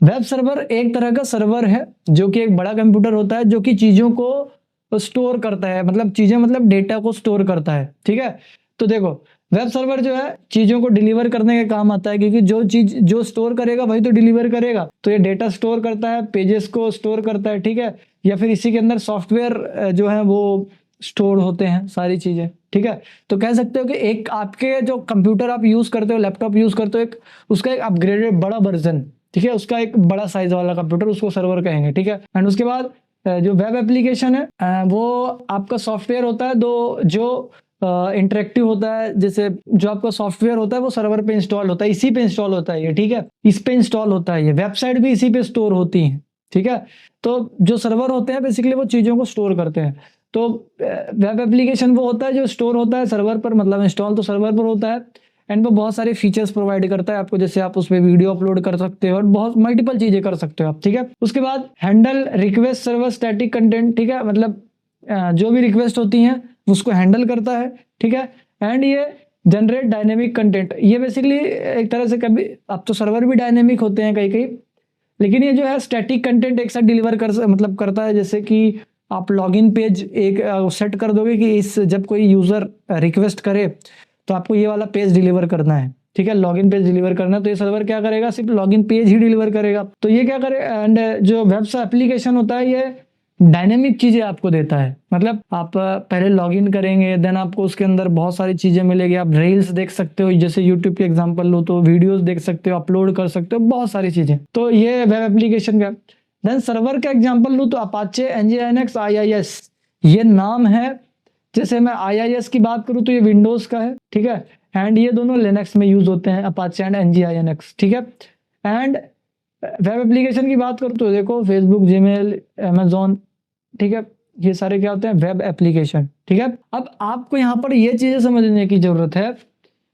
A: वेब सर्वर एक तरह का सर्वर है जो कि एक बड़ा कंप्यूटर होता है जो कि चीजों को स्टोर करता है, मतलब चीजें मतलब डेटा को स्टोर करता है, ठीक है। तो देखो वेब सर्वर जो है चीजों को डिलीवर करने के काम आता है, क्योंकि जो चीज जो स्टोर करेगा वही तो डिलीवर करेगा। तो ये डेटा स्टोर करता है, पेजेस को स्टोर करता है, ठीक है, या फिर इसी के अंदर सॉफ्टवेयर जो है वो स्टोर होते हैं सारी चीजें, ठीक है। तो कह सकते हो कि एक आपके जो कंप्यूटर आप यूज करते हो, लैपटॉप यूज करते हो, एक उसका एक अपग्रेडेड बड़ा वर्जन, ठीक है, उसका एक बड़ा साइज वाला कंप्यूटर, उसको सर्वर कहेंगे, ठीक है। एंड उसके बाद जो वेब एप्लीकेशन है वो आपका सॉफ्टवेयर होता है जो इंटरेक्टिव होता है, जैसे जो आपका सॉफ्टवेयर होता है वो सर्वर पे इंस्टॉल होता है, इसी पे इंस्टॉल होता है ये, ठीक है, इस पे इंस्टॉल होता है ये। वेबसाइट भी इसी पे स्टोर होती है, ठीक है। तो जो सर्वर होते हैं बेसिकली वो चीजों को स्टोर करते हैं। तो वेब एप्लीकेशन वो होता है जो स्टोर होता है सर्वर पर, मतलब इंस्टॉल तो सर्वर पर होता है, एंड वो बहुत सारे फीचर्स प्रोवाइड करता है आपको, जैसे आप उसमें वीडियो अपलोड कर सकते हो और बहुत मल्टीपल चीजें कर सकते हो आप, ठीक है। उसके बाद handle request server static content, ठीक है, मतलब जो भी रिक्वेस्ट होती हैं उसको हैंडल करता है, ठीक है। एंड ये जनरेट डायनेमिक कंटेंट, ये बेसिकली एक तरह से कभी अब तो सर्वर भी डायनेमिक होते हैं कई कई, लेकिन ये जो है स्टैटिक कंटेंट एक साथ डिलीवर करता है। जैसे कि आप लॉगिन पेज एक सेट कर दोगे कि इस जब कोई यूजर रिक्वेस्ट करे तो आपको ये वाला पेज डिलीवर करना है, ठीक है, लॉगिन पेज डिलीवर करना है। तो ये सर्वर क्या करेगा? सिर्फ लॉगिन पेज ही डिलीवर करेगा। तो ये क्या करे, एंड जो वेब एप्लीकेशन होता है ये डायनेमिक चीजें आपको देता है, मतलब आप पहले लॉगिन करेंगे, देन आपको उसके अंदर बहुत सारी चीजें मिलेगी, आप रील्स देख सकते हो, जैसे यूट्यूब के एग्जांपल लो तो वीडियोस देख सकते हो, अपलोड कर सकते हो, बहुत सारी चीजें। तो ये वेब एप्लीकेशन का। देन सर्वर का एग्जांपल लूँ तो अपाचे, nginx, IIS ये नाम है। जैसे मैं IIS की बात करूँ तो ये विंडोज का है, ठीक है, एंड ये दोनों लिनक्स में यूज होते हैं, अपाचे एंड nginx, ठीक है। एंड वेब एप्लीकेशन की बात करूँ तो देखो फेसबुक, जीमेल, अमेजोन, ठीक है, ये सारे क्या होते हैं? वेब एप्लीकेशन, ठीक है। अब आपको यहाँ पर ये चीजें समझने की जरूरत है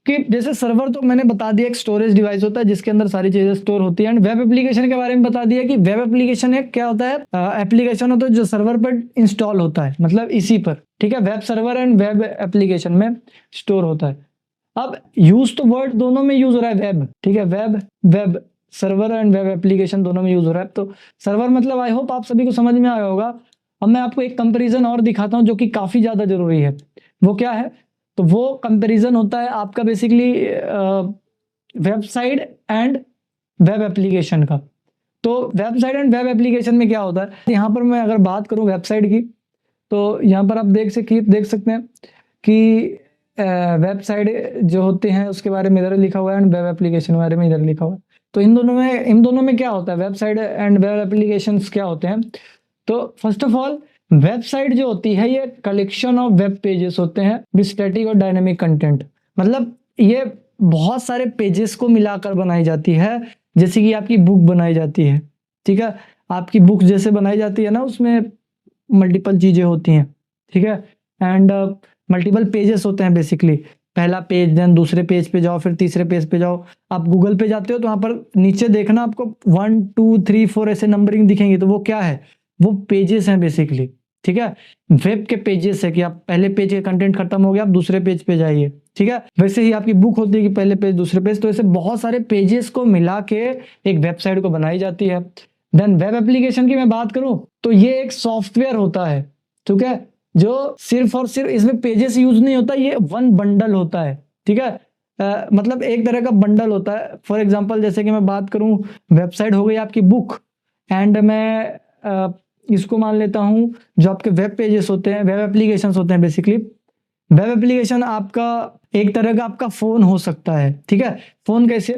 A: कि जैसे सर्वर तो मैंने बता दिया एक स्टोरेज डिवाइस होता है जिसके अंदर सारी चीजें स्टोर होती है, एंड वेब एप्लीकेशन के बारे में बता दिया कि वेब एप्लीकेशन एक क्या होता है? एप्लीकेशन होता है जो सर्वर पर इंस्टॉल होता है, मतलब इसी पर, ठीक है, web server and web application में स्टोर होता है। अब यूज तो वर्ड दोनों में यूज हो रहा है, वेब, ठीक है, web server and web application दोनों में यूज हो रहा है। तो सर्वर मतलब आई होप आप सभी को समझ में आया होगा। अब मैं आपको एक कंपैरिजन और दिखाता हूं जो कि काफी ज्यादा जरूरी है। वो क्या है? तो वो कंपैरिजन होता है आपका basically website and web application का। तो वेबसाइट एंड वेब एप्लीकेशन में क्या होता है, यहाँ पर मैं अगर बात करूँ वेबसाइट की, तो यहाँ पर आप देख सकते हैं कि वेबसाइट जो होते हैं उसके बारे में इधर लिखा हुआ है एंड वेब एप्लीकेशन के बारे में इधर लिखा हुआ है। तो इन दोनों में क्या होता है, वेबसाइट एंड वेब एप्लीकेशंस क्या होते हैं? तो फर्स्ट ऑफ ऑल वेबसाइट जो होती है ये कलेक्शन ऑफ वेब पेजेस होते हैं विद स्टैटिक और डायनेमिक कंटेंट। मतलब ये बहुत सारे पेजेस को मिलाकर बनाई जाती है, जैसे कि आपकी बुक बनाई जाती है, ठीक है? आपकी बुक जैसे बनाई जाती है ना, उसमें मल्टीपल चीज़ें होती हैं, ठीक है? एंड मल्टीपल पेजेस होते हैं बेसिकली। पहला पेज, देन दूसरे पेज पे जाओ, फिर तीसरे पेज पे जाओ। आप गूगल पे जाते हो तो वहाँ पर नीचे देखना आपको 1 2 3 4 ऐसे नंबरिंग दिखेंगे, तो वो क्या है? वो पेजेस हैं बेसिकली, ठीक है? वेब के पेजेस है कि आप पहले पेज का कंटेंट खत्म हो गया, आप दूसरे पेज पे जाइए, ठीक है? वैसे ही आपकी बुक होती है कि पहले पेज दूसरे पेज, तो ऐसे बहुत सारे पेजेस को मिला के एक वेबसाइट को बनाई जाती है। देन वेब एप्लीकेशन की मैं बात करूं तो ये एक सॉफ्टवेयर होता है, ठीक है? जो सिर्फ और सिर्फ इसमें पेजेस यूज नहीं होता, ये वन बंडल होता है, ठीक है? मतलब एक तरह का बंडल होता है। फॉर एग्जांपल जैसे कि मैं बात करूं, वेबसाइट हो गई आपकी बुक, एंड मैं इसको मान लेता हूं जो आपके वेब पेजेस होते हैं, वेब एप्लीकेशंस होते हैं बेसिकली। वेब एप्लीकेशन आपका एक तरह का आपका फोन हो सकता है, ठीक है? फोन कैसे?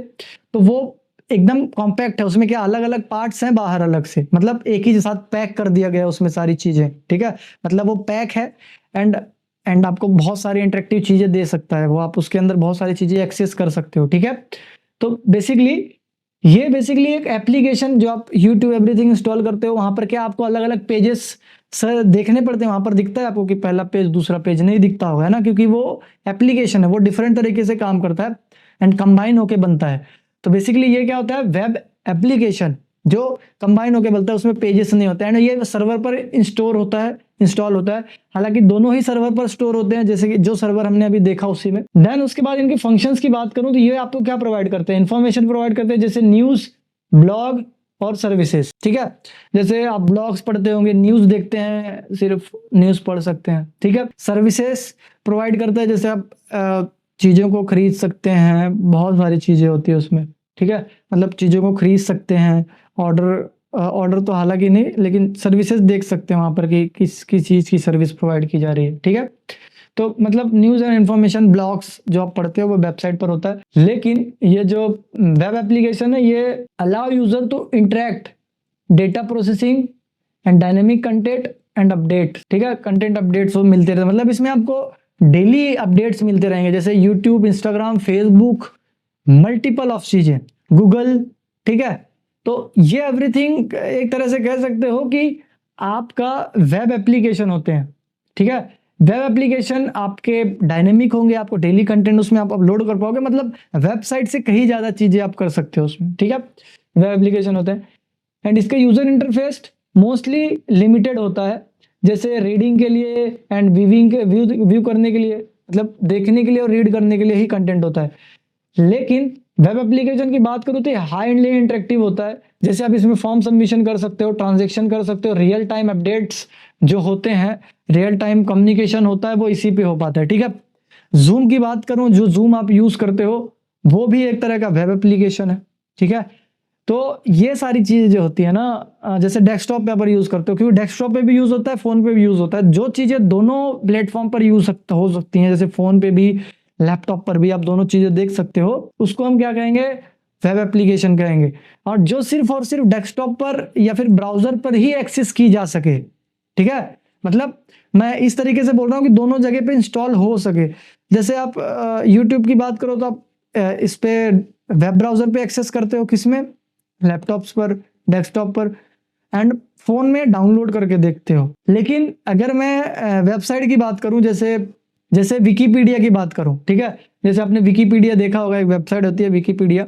A: तो वो एकदम कॉम्पैक्ट है, उसमें क्या अलग अलग पार्ट्स हैं बाहर अलग से, मतलब एक ही साथ पैक कर दिया गया उसमें सारी चीजें, ठीक है? मतलब वो पैक है एंड आपको बहुत सारी इंटरेक्टिव चीजें दे सकता है वो, आप उसके अंदर बहुत सारी चीजें एक्सेस कर सकते हो, ठीक है? तो बेसिकली ये बेसिकली एक एप्लीकेशन जो आप यूट्यूब एवरीथिंग इंस्टॉल करते हो, वहां पर क्या आपको अलग अलग पेजेस सर देखने पड़ते हैं, वहां पर दिखता है आपको कि पहला पेज दूसरा पेज नहीं दिखता होगा, है ना? क्योंकि वो एप्लीकेशन है, वो डिफरेंट तरीके से काम करता है एंड कंबाइन होके बनता है। तो बेसिकली ये क्या होता है? वेब एप्लीकेशन जो कंबाइन होके बनता है, उसमें पेजेस नहीं होते हैं एंड ये सर्वर पर इंस्टॉल होता है। हालांकि दोनों ही सर्वर पर स्टोर होते हैं, जैसे कि जो सर्वर हमने अभी देखा उसी में। देन उसके बाद इनके फंक्शंस की बात करूं तो ये आपको क्या प्रोवाइड करते हैं? इंफॉर्मेशन प्रोवाइड करते हैं, जैसे न्यूज, ब्लॉग और सर्विसेज, ठीक है? जैसे आप ब्लॉग्स पढ़ते होंगे, न्यूज देखते हैं, सिर्फ न्यूज पढ़ सकते हैं, ठीक है? सर्विसेज प्रोवाइड करता है, जैसे आप चीज़ों को खरीद सकते हैं, बहुत सारी चीज़ें होती है उसमें, ठीक है? मतलब चीज़ों को खरीद सकते हैं, ऑर्डर तो हालांकि नहीं, लेकिन सर्विसेज देख सकते हैं वहाँ पर कि किस चीज़ की सर्विस प्रोवाइड की जा रही है, ठीक है? तो मतलब न्यूज़ एंड इन्फॉर्मेशन ब्लॉग्स जो आप पढ़ते हो वो वेबसाइट पर होता है। लेकिन ये जो वेब एप्लीकेशन है ये allow user to interact, data processing and dynamic content and update, ठीक है? कंटेंट अपडेट्स वो मिलते रहते हैं, मतलब इसमें आपको डेली अपडेट्स मिलते रहेंगे, जैसे YouTube, Instagram, Facebook, multiple of चीजें, गूगल, ठीक है? तो ये एवरीथिंग एक तरह से कह सकते हो कि आपका वेब एप्लीकेशन होते हैं, ठीक है? वेब एप्लीकेशन आपके डायनेमिक होंगे, आपको डेली कंटेंट उसमें आप अपलोड कर पाओगे, मतलब वेबसाइट से कहीं ज्यादा चीजें आप कर सकते हो उसमें, ठीक है? वेब एप्लीकेशन होते हैं एंड इसका यूजर इंटरफेस मोस्टली लिमिटेड होता है, जैसे रीडिंग के लिए एंड व्यूइंग के व्यू करने के लिए, मतलब देखने के लिए और रीड करने के लिए ही कंटेंट होता है। लेकिन वेब एप्लीकेशन की बात करूँ तो ये हाईली इंटरेक्टिव होता है, जैसे आप इसमें फॉर्म सबमिशन कर सकते हो, ट्रांजैक्शन कर सकते हो, रियल टाइम अपडेट्स जो होते हैं, रियल टाइम कम्युनिकेशन होता है वो इसी पे हो पाता है, ठीक है? जूम की बात करूं, जो जूम आप यूज करते हो वो भी एक तरह का वेब एप्लीकेशन है, ठीक है? तो ये सारी चीजें जो होती है ना, जैसे डेस्कटॉप पे पर यूज करते हो, क्योंकि डेस्कटॉप पे भी यूज होता है, फोन पे भी यूज होता है, जो चीजें दोनों प्लेटफॉर्म पर यूज हो सकती हैं, जैसे फोन पे भी लैपटॉप पर भी आप दोनों चीजें देख सकते हो, उसको हम क्या कहेंगे? वेब एप्लीकेशन कहेंगे। और जो सिर्फ और सिर्फ डेस्कटॉप पर या फिर ब्राउजर पर ही एक्सेस की जा सके, ठीक है? मतलब मैं इस तरीके से बोल रहा हूँ कि दोनों जगह पे इंस्टॉल हो सके। जैसे आप यूट्यूब की बात करो तो आप इस पे वेब ब्राउजर पे एक्सेस करते हो, किसमें? लैपटॉप्स पर, डेस्कटॉप पर एंड फोन में डाउनलोड करके देखते हो। लेकिन अगर मैं वेबसाइट की बात करूं, जैसे विकीपीडिया की बात करूं, ठीक है? जैसे आपने विकीपीडिया देखा होगा, एक वेबसाइट होती है विकीपीडिया,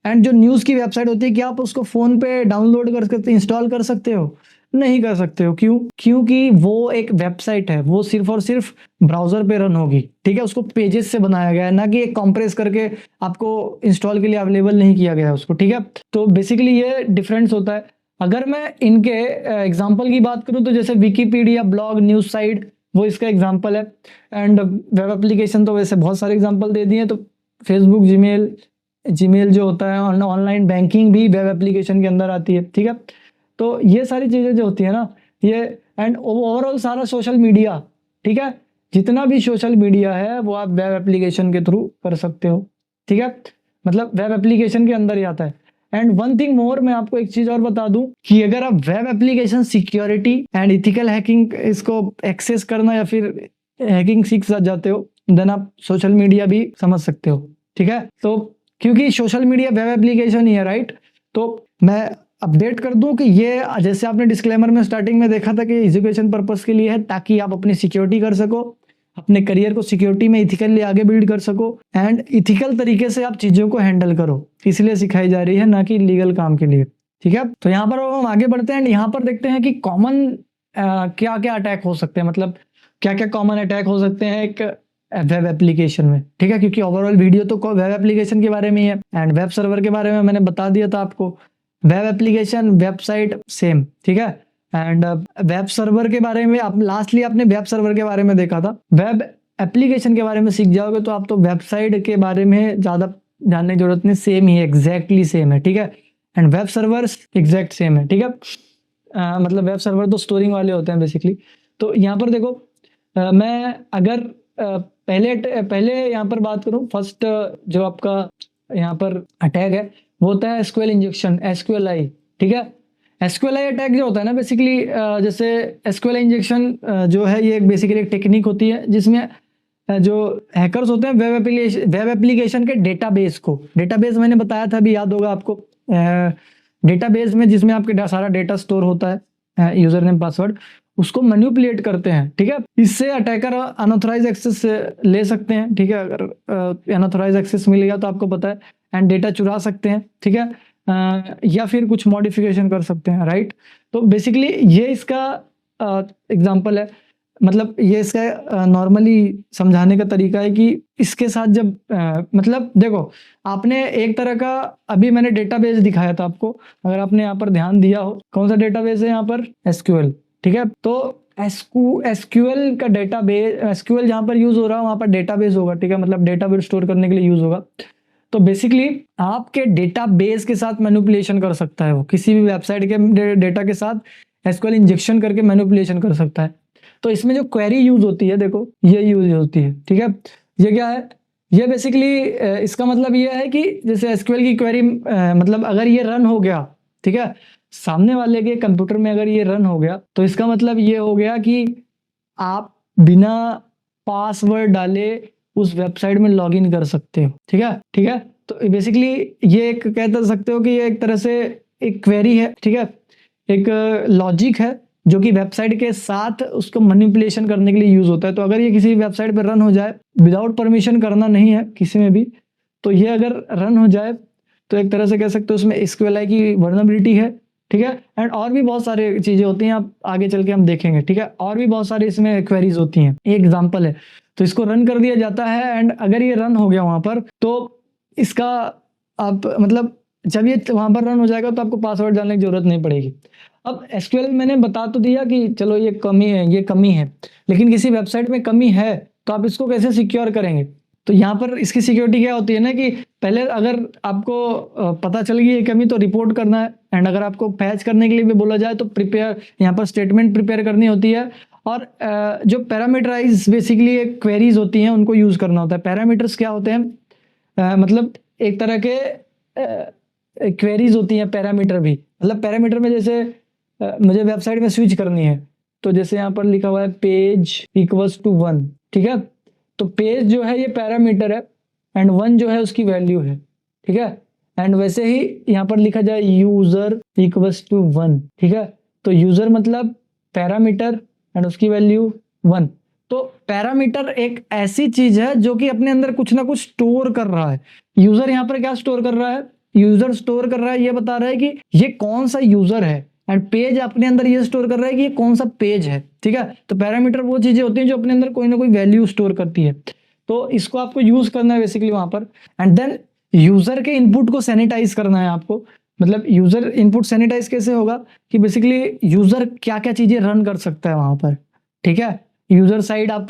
A: एंड जो न्यूज़ की वेबसाइट होती है, क्या आप उसको फोन पे डाउनलोड कर सकते, इंस्टॉल कर सकते हो? नहीं कर सकते हो। क्यों? क्योंकि वो एक वेबसाइट है, वो सिर्फ और सिर्फ ब्राउजर पे रन होगी, ठीक है? उसको पेजेस से बनाया गया है, ना कि एक कॉम्प्रेस करके आपको इंस्टॉल के लिए अवेलेबल नहीं किया गया है उसको, ठीक है? तो बेसिकली ये डिफरेंस होता है। अगर मैं इनके एग्जाम्पल की बात करूं तो जैसे विकीपीडिया, ब्लॉग, न्यूज साइट, वो इसका एग्जाम्पल है। एंड वेब एप्लीकेशन तो वैसे बहुत सारे एग्जाम्पल दे दिए, तो फेसबुक, जीमेल जो होता है, ऑनलाइन बैंकिंग भी वेब एप्लीकेशन के अंदर आती है, ठीक है? तो ये सारी चीज़ें जो होती है ना, ये एंड ओवरऑल सारा सोशल मीडिया, ठीक है? जितना भी सोशल मीडिया है वो आप वेब एप्लीकेशन के थ्रू कर सकते हो, ठीक है? मतलब वेब एप्लीकेशन के अंदर ही आता है। एंड वन थिंग मोर, मैं आपको एक चीज़ और बता दूं कि अगर आप web application security and ethical hacking इसको एक्सेस करना या फिर हैकिंग सीख जाते हो, देन आप सोशल मीडिया भी समझ सकते हो, ठीक है। तो क्योंकि सोशल मीडिया वेब एप्लीकेशन ही है, राइट। तो मैं अपडेट कर दूं कि ये जैसे आपने डिस्क्लेमर में स्टार्टिंग में देखा था कि एजुकेशन पर्पस के लिए है, ताकि आप अपनी सिक्योरिटी कर सको, अपने करियर को सिक्योरिटी में इथिकली आगे बिल्ड कर सको एंड इथिकल तरीके से आप चीज़ों को हैंडल करो, इसलिए सिखाई जा रही है, ना कि लीगल काम के लिए, ठीक है। तो यहाँ पर हम आगे बढ़ते हैं एंड यहाँ पर देखते हैं कि कॉमन क्या क्या अटैक हो सकते हैं, मतलब क्या क्या कॉमन अटैक हो सकते हैं एक वेब एप्लीकेशन में, ठीक है। क्योंकि ओवरऑल वीडियो तो वेब एप्लीकेशन के बारे में ही है एंड वेब सर्वर के बारे में मैंने बता दिया था आपको। वेब एप्लीकेशन वेबसाइट सेम, ठीक है। एंड वेब सर्वर के बारे में आप लास्टली आपने वेब सर्वर के बारे में देखा था, वेब एप्लीकेशन के बारे में सीख जाओगे तो आप तो वेबसाइट के बारे में ज़्यादा जानने की जरूरत नहीं, सेम ही है, एग्जैक्टली सेम है, ठीक है। And web servers exact same है, ठीक है। मतलब वेब सर्वर तो स्टोरिंग वाले होते हैं बेसिकली। तो यहाँ पर देखो मैं अगर पहले यहाँ पर बात करूँ, फर्स्ट जो आपका यहाँ पर अटैक है वो होता है एसक्यूएल इंजेक्शन, एसक्यूएलआई, ठीक है। एसक्यूएलआई अटैक जो होता है ना बेसिकली, जैसे एसक्यूएलआई इंजेक्शन जो है ये बेसिकली एक टेक्निक होती है जिसमें जो हैकर्स होते हैं वेब एप्लीकेशन के डेटाबेस मैंने बताया था, अभी याद होगा आपको, डेटाबेस में जिसमें आपके सारा डेटा स्टोर होता है, यूजर नेम पासवर्ड, उसको मैनिपुलेट करते हैं, ठीक है। इससे अटैकर अनऑथराइज एक्सेस ले सकते हैं, ठीक है। अगर अनऑथराइज एक्सेस मिल गया तो आपको पता है, एंड डेटा चुरा सकते हैं, ठीक है, या फिर कुछ मॉडिफिकेशन कर सकते हैं, राइट। तो बेसिकली ये इसका एग्जांपल है, मतलब ये इसका नॉर्मली समझाने का तरीका है कि इसके साथ जब मतलब देखो आपने एक तरह का, अभी मैंने डेटाबेस दिखाया था आपको, अगर आपने यहाँ पर ध्यान दिया हो, कौन सा डेटाबेस है यहाँ पर, एसक्यूएल, ठीक है। तो एसक्यूएल का डेटाबेस, एसक्यूएल जहाँ पर यूज हो रहा है वहाँ पर डेटाबेस होगा, ठीक है, मतलब डेटाबेस स्टोर करने के लिए यूज होगा। तो बेसिकली आपके डेटाबेस के साथ मैनिपुलेशन कर सकता है वो, किसी भी वेबसाइट के डेटा के साथ एसक्यूएल इंजेक्शन करके मैनिपुलेशन कर सकता है। तो इसमें जो क्वेरी यूज होती है, देखो ये यूज होती है, ठीक है। ये क्या है, ये बेसिकली इसका मतलब ये है कि जैसे एसक्यूएल की क्वेरी, मतलब अगर ये रन हो गया, ठीक है, सामने वाले के कंप्यूटर में अगर ये रन हो गया तो इसका मतलब ये हो गया कि आप बिना पासवर्ड डाले उस वेबसाइट में लॉगिन कर सकते हो, ठीक है, ठीक है। तो बेसिकली ये एक कह सकते हो कि ये एक तरह से एक क्वेरी है, ठीक है, एक लॉजिक है जो कि वेबसाइट के साथ उसको मैनिपुलेशन करने के लिए यूज होता है। तो अगर ये किसी वेबसाइट पर रन हो जाए, विदाउट परमिशन करना नहीं है किसी में भी, तो ये अगर रन हो जाए तो एक तरह से कह सकते हो उसमें एसक्यूएलआई की वर्नेबिलिटी है, ठीक है। एंड और भी बहुत सारे चीजें होती हैं, आप आगे चल के हम देखेंगे, ठीक है। और भी बहुत सारे इसमें क्वेरीज होती हैं, एक एग्जांपल है। तो इसको रन कर दिया जाता है एंड अगर ये रन हो गया वहां पर, तो इसका आप मतलब जब ये वहां पर रन हो जाएगा तो आपको पासवर्ड डालने की जरूरत नहीं पड़ेगी। अब एसक्यूएल मैंने बता तो दिया कि चलो ये कमी है, लेकिन किसी वेबसाइट में कमी है तो आप इसको कैसे सिक्योर करेंगे। तो यहाँ पर इसकी सिक्योरिटी क्या होती है ना कि पहले अगर आपको पता चल गई ये कमी तो रिपोर्ट करना है, एंड अगर आपको पैच करने के लिए भी बोला जाए तो प्रिपेयर, यहाँ पर स्टेटमेंट प्रिपेयर करनी होती है। और जो पैरामीटराइज बेसिकली क्वेरीज होती हैं उनको यूज करना होता है। पैरामीटर्स क्या होते हैं, मतलब एक तरह के क्वेरीज होती हैं पैरामीटर भी, मतलब पैरामीटर में जैसे मुझे वेबसाइट में स्विच करनी है, तो जैसे यहाँ पर लिखा हुआ है पेज इक्वल्स टू 1, ठीक है। तो पेज जो है ये पैरामीटर है एंड 1 जो है उसकी वैल्यू है, ठीक है। एंड वैसे ही यहाँ पर लिखा जाए यूजर इक्वल्स टू 1, ठीक है। तो यूजर मतलब पैरामीटर एंड उसकी वैल्यू 1। तो पैरामीटर एक ऐसी चीज है जो कि अपने अंदर कुछ ना कुछ स्टोर कर रहा है। यूजर यहाँ पर क्या स्टोर कर रहा है, यूजर स्टोर कर रहा है, ये बता रहा है कि ये कौन सा यूजर है, एंड पेज अपने अंदर ये स्टोर कर रहा है कि ये कौन सा पेज है, ठीक है। तो पैरामीटर वो चीजें होती हैं जो अपने अंदर कोई ना कोई वैल्यू स्टोर करती है। तो इसको आपको यूज करना है बेसिकली वहां पर, एंड देन यूजर के इनपुट को सैनिटाइज करना है आपको। मतलब यूजर इनपुट सैनिटाइज कैसे होगा कि बेसिकली यूजर क्या क्या चीजें रन कर सकता है वहां पर, ठीक है। यूजर साइड आप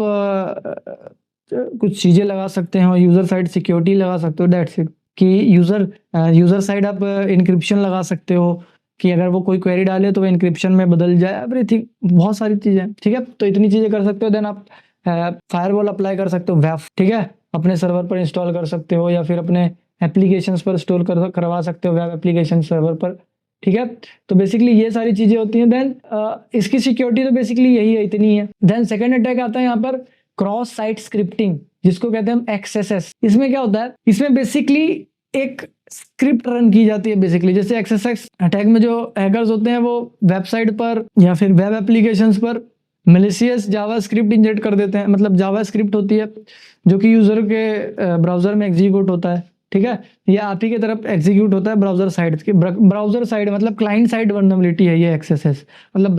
A: कुछ चीजें लगा सकते हैं, यूजर साइड सिक्योरिटी लगा सकते हो, दैट्स इट। कि यूजर साइड आप इंक्रिप्शन लगा सकते हो कि अगर वो कोई क्वेरी डाले तो वो इंक्रिप्शन में बदल जाए, एवरीथिंग, बहुत सारी चीजें, ठीक है। तो इतनी चीजें कर सकते हो। देन आप फायरवॉल अप्लाई कर सकते हो, वेब, ठीक है, अपने सर्वर पर इंस्टॉल कर सकते हो या फिर अपने एप्लीकेशंस पर इंस्टॉल करवा सकते हो, वेब एप्लीकेशन सर्वर पर, ठीक है। तो बेसिकली ये सारी चीजें होती हैं। देन इसकी सिक्योरिटी तो बेसिकली यही है, इतनी है। देन सेकंड अटैक आता है यहाँ पर
B: क्रॉस साइट स्क्रिप्टिंग, जिसको कहते हैं हम XSS। इसमें क्या होता है, इसमें बेसिकली एक स्क्रिप्ट रन की जाती है बेसिकली। जैसे XSS अटैक में जो हैकर्स होते हैं वो वेबसाइट पर या फिर वेब एप्लीकेशंस पर मैलिशियस जावा स्क्रिप्ट इंजेक्ट कर देते हैं। मतलब जावा स्क्रिप्ट होती है जो कि यूजर के ब्राउजर में एग्जीक्यूट होता है, ठीक है, या आप ही की तरफ एग्जीक्यूट होता है ब्राउजर साइड के। ब्राउजर साइड मतलब क्लाइंट साइड वल्नरेबिलिटी है ये XSS। मतलब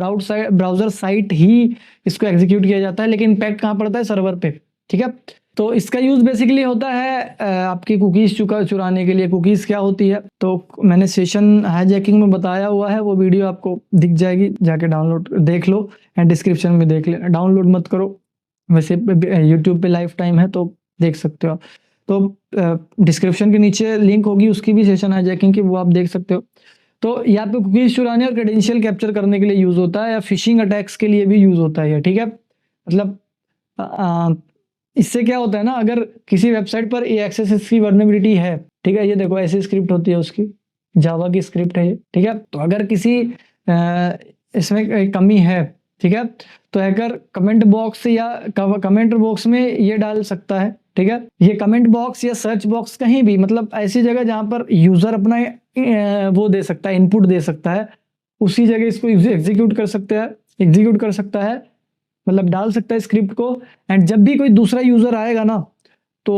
B: ब्राउजर साइट ही इसको एग्जीक्यूट किया जाता है, लेकिन इम्पैक्ट कहाँ पड़ता है, सर्वर पे, ठीक है। तो इसका यूज बेसिकली होता है आपकी कुकीज चुराने के लिए। कुकीज क्या होती है, तो मैंने सेशन हाईजैकिंग में बताया हुआ है, वो वीडियो आपको दिख जाएगी, जाके डाउनलोड देख लो एंड डिस्क्रिप्शन में देख ले। डाउनलोड मत करो, वैसे यूट्यूब पे लाइफ टाइम है तो देख सकते हो। तो डिस्क्रिप्शन के नीचे लिंक होगी उसकी भी, सेशन हाईजैकिंग की, वो आप देख सकते हो। तो यहाँ पे कुकीज चुराने और क्रेडेंशियल कैप्चर करने के लिए यूज होता है, या फिशिंग अटैक्स के लिए भी यूज होता है, ठीक है। मतलब इससे क्या होता है ना, अगर किसी वेबसाइट पर ये XSS की वर्नेबिलिटी है, ठीक है, ये देखो ऐसी स्क्रिप्ट होती है उसकी, जावा की स्क्रिप्ट है ये, ठीक है। तो अगर किसी इसमें कमी है, ठीक है, तो हैकर कमेंट बॉक्स या कमेंट बॉक्स में ये डाल सकता है, ठीक है। ये कमेंट बॉक्स या सर्च बॉक्स कहीं भी, मतलब ऐसी जगह जहां पर यूजर अपना वो दे सकता है, इनपुट दे सकता है, उसी जगह इसको एग्जीक्यूट कर सकता है, मतलब डाल सकता है स्क्रिप्ट को। एंड जब भी कोई दूसरा यूजर आएगा ना, तो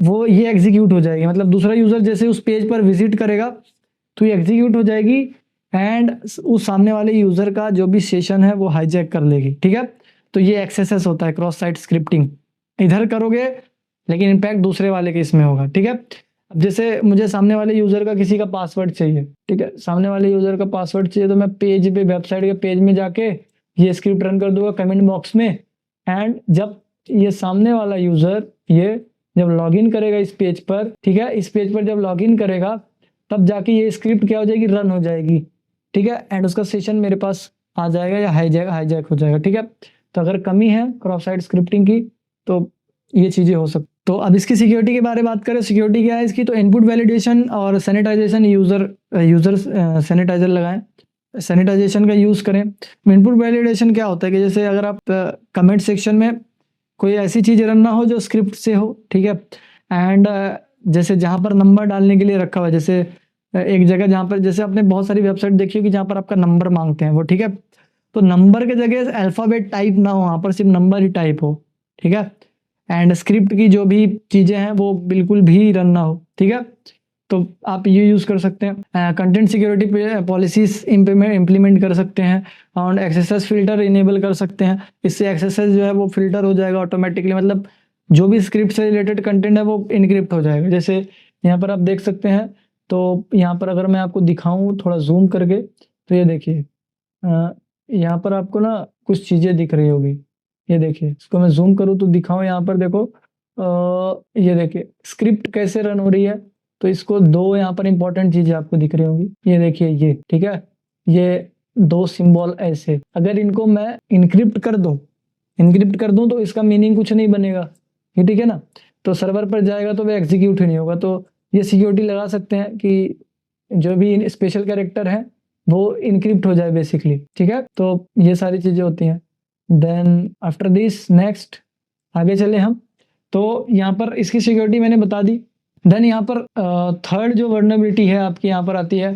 B: वो ये एग्जीक्यूट हो जाएगी। मतलब दूसरा यूजर जैसे उस पेज पर विजिट करेगा तो ये एग्जीक्यूट हो जाएगी एंड उस सामने वाले यूजर का जो भी सेशन है वो हाईजैक कर लेगी, ठीक है। तो ये XSS होता है, क्रॉस साइट स्क्रिप्टिंग। इधर करोगे लेकिन इम्पैक्ट दूसरे वाले के इसमें होगा, ठीक है। अब जैसे मुझे सामने वाले यूजर का किसी का पासवर्ड चाहिए, ठीक है, सामने वाले यूजर का पासवर्ड चाहिए, तो मैं पेज पे, वेबसाइट के पेज में जाके ये स्क्रिप्ट रन कर दूंगा कमेंट बॉक्स में। एंड जब ये सामने वाला यूजर ये जब लॉगिन करेगा इस पेज पर, ठीक है, इस पेज पर जब लॉगिन करेगा तब जाके ये स्क्रिप्ट क्या हो जाएगी, रन हो जाएगी, ठीक है। एंड उसका सेशन मेरे पास आ जाएगा या हाईजैक हो जाएगा, ठीक है। तो अगर कमी है क्रॉस साइट स्क्रिप्टिंग की तो ये चीजें हो सकती। तो अब इसकी सिक्योरिटी के बारे में बात करें, सिक्योरिटी क्या है इसकी, तो इनपुट वैलिडेशन और सैनिटाइजेशन, यूजर सैनिटाइजर लगाएं, सैनिटाइजेशन का यूज़ करें। इनपुट वैलिडेशन क्या होता है कि जैसे अगर आप कमेंट सेक्शन में कोई ऐसी चीज़ रन ना हो जो स्क्रिप्ट से हो, ठीक है। एंड जैसे जहाँ पर नंबर डालने के लिए रखा हुआ है, जैसे एक जगह जहाँ पर, जैसे आपने बहुत सारी वेबसाइट देखी होगी जहाँ पर आपका नंबर मांगते हैं वो, ठीक है, तो नंबर के जगह अल्फ़ाबेट टाइप ना हो, वहाँ पर सिर्फ नंबर ही टाइप हो, ठीक है। एंड स्क्रिप्ट की जो भी चीज़ें हैं वो बिल्कुल भी रन ना हो, ठीक है। तो आप ये यूज़ कर सकते हैं। कंटेंट सिक्योरिटी पॉलिसीज इम्प्लीमेंट कर सकते हैं और XSS फिल्टर इनेबल कर सकते हैं। इससे XSS जो है वो फिल्टर हो जाएगा ऑटोमेटिकली। मतलब जो भी स्क्रिप्ट से रिलेटेड कंटेंट है वो इनक्रिप्ट हो जाएगा। जैसे यहाँ पर आप देख सकते हैं, तो यहाँ पर अगर मैं आपको दिखाऊँ थोड़ा जूम करके, तो ये देखिए यहाँ पर आपको ना कुछ चीज़ें दिख रही होगी, ये देखिए, इसको मैं जूम करूँ तो दिखाऊँ, यहाँ पर देखो ये देखिए स्क्रिप्ट कैसे रन हो रही है। तो इसको दो यहाँ पर इंपॉर्टेंट चीजें आपको दिख रही होंगी, ये देखिए ये, ठीक है, ये दो सिंबल ऐसे, अगर इनको मैं इनक्रिप्ट कर दूं तो इसका मीनिंग कुछ नहीं बनेगा, ये ठीक है ना। तो सर्वर पर जाएगा तो वो एग्जीक्यूट ही नहीं होगा। तो ये सिक्योरिटी लगा सकते हैं कि जो भी स्पेशल कैरेक्टर है वो इनक्रिप्ट हो जाए बेसिकली, ठीक है। तो ये सारी चीजें होती हैं। देन आफ्टर दिस नेक्स्ट आगे चले हम, तो यहाँ पर इसकी सिक्योरिटी मैंने बता दी। देन यहाँ पर थर्ड जो वर्नेबिलिटी है आपकी यहाँ पर आती है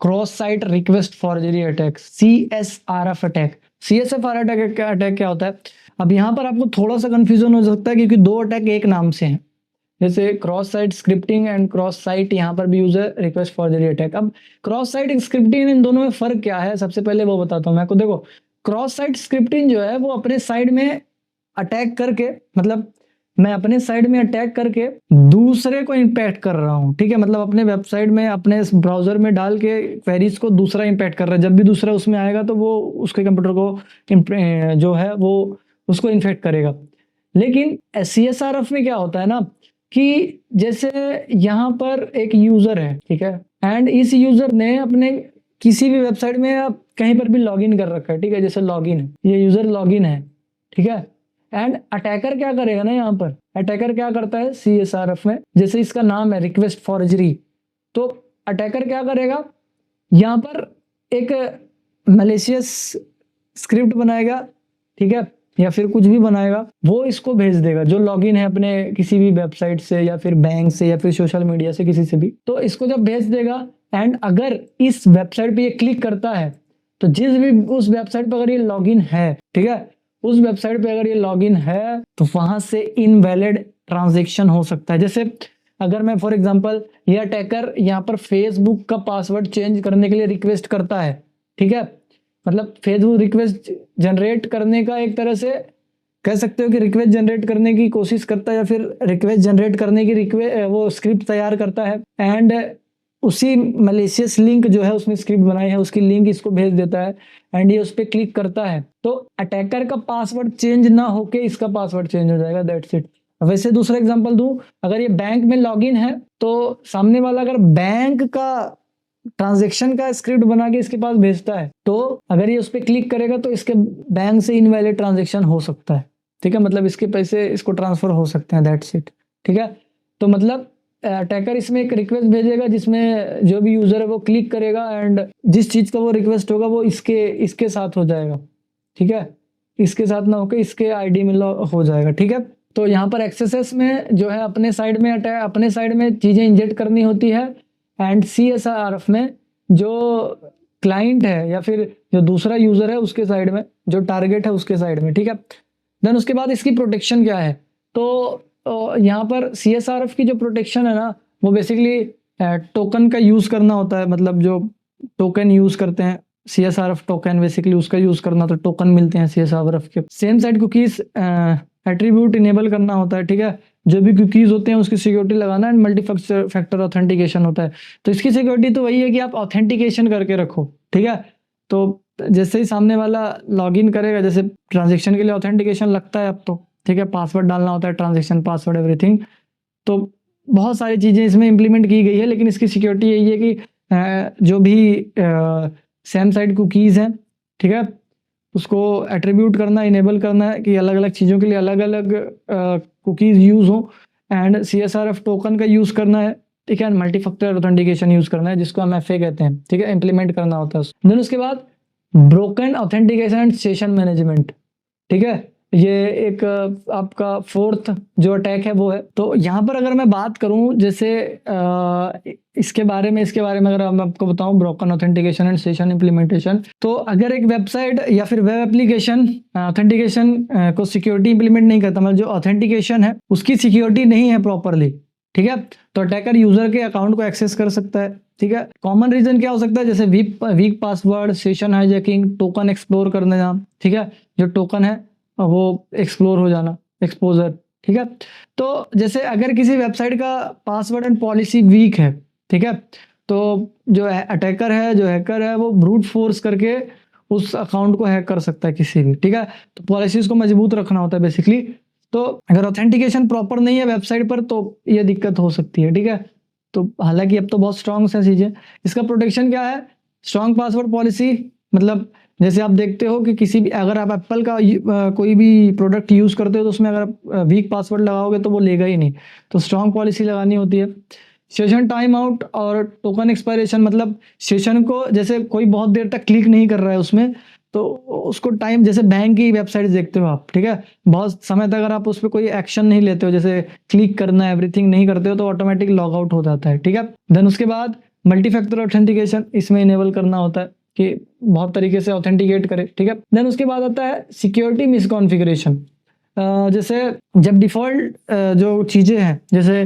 B: cross site request forgery attack, CSRF attack. CSRF attack क्या होता है, अब यहाँ पर आपको थोड़ा सा कंफ्यूजन हो सकता है क्योंकि दो अटैक एक नाम से हैं, जैसे cross site scripting and cross site यहाँ पर भी यूज है रिक्वेस्ट फॉर्जरी अटैक। अब क्रॉस साइट स्क्रिप्टिंग इन दोनों में फर्क क्या है, सबसे पहले वो बताता हूँ मैं आपको। देखो क्रॉस साइट स्क्रिप्टिंग जो है वो अपने साइड में अटैक करके, मतलब मैं अपने साइड में अटैक करके दूसरे को इम्पैक्ट कर रहा हूँ, ठीक है। मतलब अपने वेबसाइट में, अपने ब्राउजर में डाल के क्वेरीज को दूसरा इम्पैक्ट कर रहा है। जब भी दूसरा उसमें आएगा तो वो उसके कंप्यूटर को जो है वो उसको इन्फेक्ट करेगा। लेकिन CSRF में क्या होता है ना कि जैसे यहाँ पर एक यूजर है, ठीक है, एंड इस यूजर ने अपने किसी भी वेबसाइट में कहीं पर भी लॉगिन कर रखा है, ठीक है, जैसे लॉगिन है, ये यूजर लॉगिन है, ठीक है। एंड अटैकर क्या करेगा ना, यहाँ पर अटैकर क्या करता है CSRF में, जैसे इसका नाम है रिक्वेस्ट फॉर्जरी, तो अटैकर क्या करेगा, यहाँ पर एक मैलिशियस स्क्रिप्ट बनाएगा, ठीक है, या फिर कुछ भी बनाएगा वो इसको भेज देगा, जो लॉगिन है अपने किसी भी वेबसाइट से या फिर बैंक से या फिर सोशल मीडिया से किसी से भी, तो इसको जब भेज देगा एंड अगर इस वेबसाइट पे ये क्लिक करता है तो जिस भी उस वेबसाइट पे अगर ये लॉगिन है, ठीक है, उस वेबसाइट पे अगर ये लॉगिन है तो वहां से इनवैलिड ट्रांजैक्शन हो सकता है। जैसे अगर मैं फॉर एग्जांपल ये अटैकर यहाँ पर फेसबुक का पासवर्ड चेंज करने के लिए रिक्वेस्ट करता है, ठीक है, मतलब फेसबुक रिक्वेस्ट जनरेट करने का एक तरह से कह सकते हो कि रिक्वेस्ट जनरेट करने की कोशिश करता है या फिर रिक्वेस्ट जनरेट करने की वो स्क्रिप्ट तैयार करता है एंड उसी मलेशियस लिंक जो है उसने स्क्रिप्ट बनाई है उसकी लिंक इसको भेज देता है एंड ये उस पर क्लिक करता है तो अटैकर का पासवर्ड चेंज ना होके इसका पासवर्ड चेंज हो जाएगा, दैट्स इट। वैसे दूसरा एग्जांपल दूं, अगर ये बैंक में लॉगिन है तो सामने वाला अगर बैंक का ट्रांजैक्शन का स्क्रिप्ट बना के इसके पास भेजता है तो अगर ये उस पर क्लिक करेगा तो इसके बैंक से इनवैलिड ट्रांजैक्शन हो सकता है, ठीक है, मतलब इसके पैसे इसको ट्रांसफर हो सकते हैं, दैट्स इट, ठीक है। तो मतलब अटैकर इसमें एक रिक्वेस्ट भेजेगा जिसमें जो भी यूजर है वो क्लिक करेगा एंड जिस चीज का वो रिक्वेस्ट होगा वो इसके साथ हो जाएगा, ठीक है, इसके साथ ना होकर इसके आईडी में हो जाएगा, ठीक है। तो यहाँ पर एक्सेस में जो है अपने साइड में चीजें इंजेक्ट करनी होती है एंड CSRF में जो क्लाइंट है या फिर जो दूसरा यूजर है उसके साइड में, जो टारगेट है उसके साइड में, ठीक है। देन उसके बाद इसकी प्रोटेक्शन क्या है, तो यहाँ पर CSRF की जो प्रोटेक्शन है ना वो बेसिकली टोकन का यूज करना होता है, मतलब जो टोकन यूज करते हैं CSRF टोकन बेसिकली उसका यूज करना, तो टोकन मिलते हैं CSRF के। Same side cookies attribute enable करना होता है, ठीक है, जो भी कुकीज होते हैं उसकी सिक्योरिटी लगाना एंड मल्टी फैक्टर ऑथेंटिकेशन होता है। तो इसकी सिक्योरिटी तो वही है कि आप ऑथेंटिकेशन करके रखो, ठीक है। तो जैसे ही सामने वाला लॉगिन करेगा, जैसे ट्रांजेक्शन के लिए ऑथेंटिकेशन लगता है अब तो, ठीक है, पासवर्ड डालना होता है, ट्रांजेक्शन पासवर्ड एवरीथिंग, तो बहुत सारी चीज़ें इसमें इम्प्लीमेंट की गई है, लेकिन इसकी सिक्योरिटी यही है कि जो भी सेम साइड कुकीज़ हैं, ठीक है, उसको एट्रीब्यूट करना, इनेबल करना है कि अलग अलग चीज़ों के लिए अलग अलग कुकीज़ यूज़ हो एंड CSRF टोकन का यूज़ करना है, ठीक है, मल्टी फैक्टर ऑथेंटिकेशन यूज़ करना है जिसको हम FA कहते हैं, ठीक है, इम्प्लीमेंट करना होता है। देन उसके बाद broken authentication and session management, ठीक है, ये एक आपका फोर्थ जो अटैक है वो है। तो यहाँ पर अगर मैं बात करूँ जैसे इसके बारे में अगर मैं आपको बताऊँ broken authentication and session implementation, तो अगर एक वेबसाइट या फिर वेब एप्लीकेशन ऑथेंटिकेशन को सिक्योरिटी इम्प्लीमेंट नहीं करता, मतलब जो ऑथेंटिकेशन है उसकी सिक्योरिटी नहीं है प्रॉपरली, ठीक है, तो अटैकर यूजर के अकाउंट को एक्सेस कर सकता है, ठीक है। कॉमन रीजन क्या हो सकता है, जैसे week password, session hijacking, token explore करने जाना, ठीक है, जो टोकन है वो एक्सप्लोर हो जाना, एक्सपोजर, ठीक है। तो जैसे अगर किसी वेबसाइट का पासवर्ड एंड पॉलिसी वीक है, ठीक है, तो जो अटैकर है, जो हैकर है, वो ब्रूट फोर्स करके उस अकाउंट को हैक कर सकता है किसी भी, ठीक है। तो पॉलिसीज को मजबूत रखना होता है बेसिकली। तो अगर ऑथेंटिकेशन प्रॉपर नहीं है वेबसाइट पर तो ये दिक्कत हो सकती है, ठीक है। तो हालांकि अब तो बहुत स्ट्रॉन्ग है चीज़ें। इसका प्रोटेक्शन क्या है, स्ट्रॉन्ग पासवर्ड पॉलिसी, मतलब जैसे आप देखते हो कि किसी भी अगर आप एप्पल का कोई भी प्रोडक्ट यूज़ करते हो तो उसमें अगर वीक पासवर्ड लगाओगे तो वो लेगा ही नहीं, तो स्ट्रॉन्ग पॉलिसी लगानी होती है। सेशन टाइम आउट और टोकन एक्सपायरेशन, मतलब सेशन को जैसे कोई बहुत देर तक क्लिक नहीं कर रहा है उसमें तो उसको टाइम, जैसे बैंक की वेबसाइट देखते हो आप, ठीक है, बहुत समय तक अगर आप उस पर कोई एक्शन नहीं लेते हो, जैसे क्लिक करना एवरीथिंग नहीं करते हो, तो ऑटोमेटिक लॉग आउट हो जाता है, ठीक है। देन उसके बाद मल्टी फैक्टर ऑथेंटिकेशन इसमें इनेबल करना होता है कि बहुत तरीके से ऑथेंटिकेट करे, ठीक है। देन उसके बाद आता है सिक्योरिटी मिसकॉन्फ़िगरेशन। जैसे जब डिफ़ॉल्ट जो चीज़ें हैं, जैसे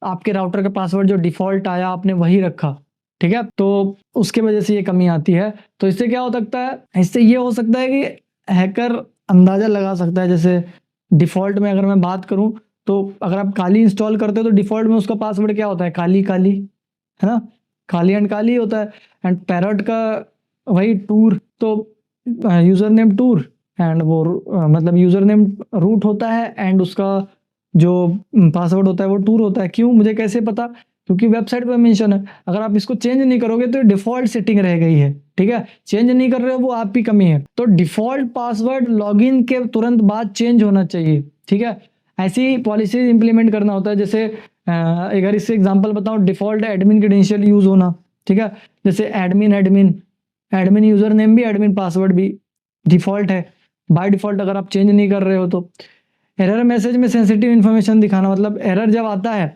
B: आपके राउटर का पासवर्ड जो डिफ़ॉल्ट आया आपने वही रखा, ठीक है, तो उसके वजह से ये कमी आती है। तो इससे क्या हो सकता है, इससे ये हो सकता है कि हैकर अंदाज़ा लगा सकता है, जैसे डिफ़ॉल्ट में अगर मैं बात करूँ तो अगर आप काली इंस्टॉल करते हो तो डिफ़ॉल्ट में उसका पासवर्ड क्या होता है, काली काली, है ना, काली एंड काली होता है। एंड पैरट का वही टूर, तो यूज़र नेम टूर एंड वो मतलब यूज़र नेम रूट होता है एंड उसका जो पासवर्ड होता है वो टूर होता है। क्यों, मुझे कैसे पता, क्योंकि वेबसाइट पर मेंशन है। अगर आप इसको चेंज नहीं करोगे तो डिफ़ॉल्ट सेटिंग रह गई है, ठीक है, चेंज नहीं कर रहे हो वो आपकी कमी है। तो डिफ़ॉल्ट पासवर्ड लॉगिन के तुरंत बाद चेंज होना चाहिए, ठीक है। ऐसी पॉलिसीज इंप्लीमेंट करना होता है। जैसे अगर इससे एग्जांपल बताऊं, डिफ़ॉल्ट एडमिन क्रेडेंशियल यूज़ होना, ठीक है, जैसे एडमिन यूज़र नेम भी एडमिन पासवर्ड भी डिफ़ॉल्ट है,
A: बाय डिफ़ॉल्ट अगर आप चेंज नहीं कर रहे हो तो। एरर मैसेज में सेंसिटिव इन्फॉर्मेशन दिखाना, मतलब एरर जब आता है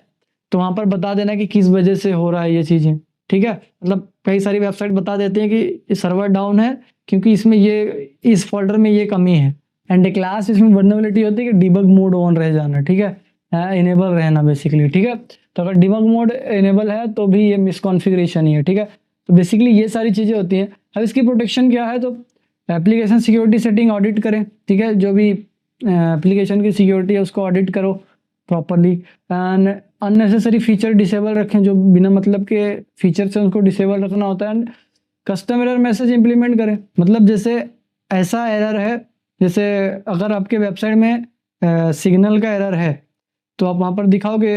A: तो वहाँ पर बता देना कि किस वजह से हो रहा है ये चीज़ें, ठीक है। मतलब कई सारी वेबसाइट बता देते हैं कि सर्वर डाउन है क्योंकि इसमें ये इस फ़ोल्डर में ये कमी है। एंड एक लास्ट इसमें वल्नरेबिलिटी होती है कि डिबग मोड ऑन रह जाना, ठीक है, इनेबल रहना बेसिकली, ठीक है। तो अगर डिबग मोड इनेबल है तो भी ये मिसकॉन्फ़िगरेशन ही है, ठीक है। तो बेसिकली ये सारी चीज़ें होती हैं। अब इसकी प्रोटेक्शन क्या है, तो एप्लीकेशन सिक्योरिटी सेटिंग ऑडिट करें, ठीक है। जो भी एप्लीकेशन की सिक्योरिटी है उसको ऑडिट करो properly. And unnecessary feature disable रखें, जो बिना मतलब के फीचर्स हैं उसको डिसेबल रखना होता है। And custom error message implement करें, मतलब जैसे ऐसा एरर है, जैसे अगर आपके वेबसाइट में सिग्नल का एरर है तो आप वहाँ पर दिखाओ कि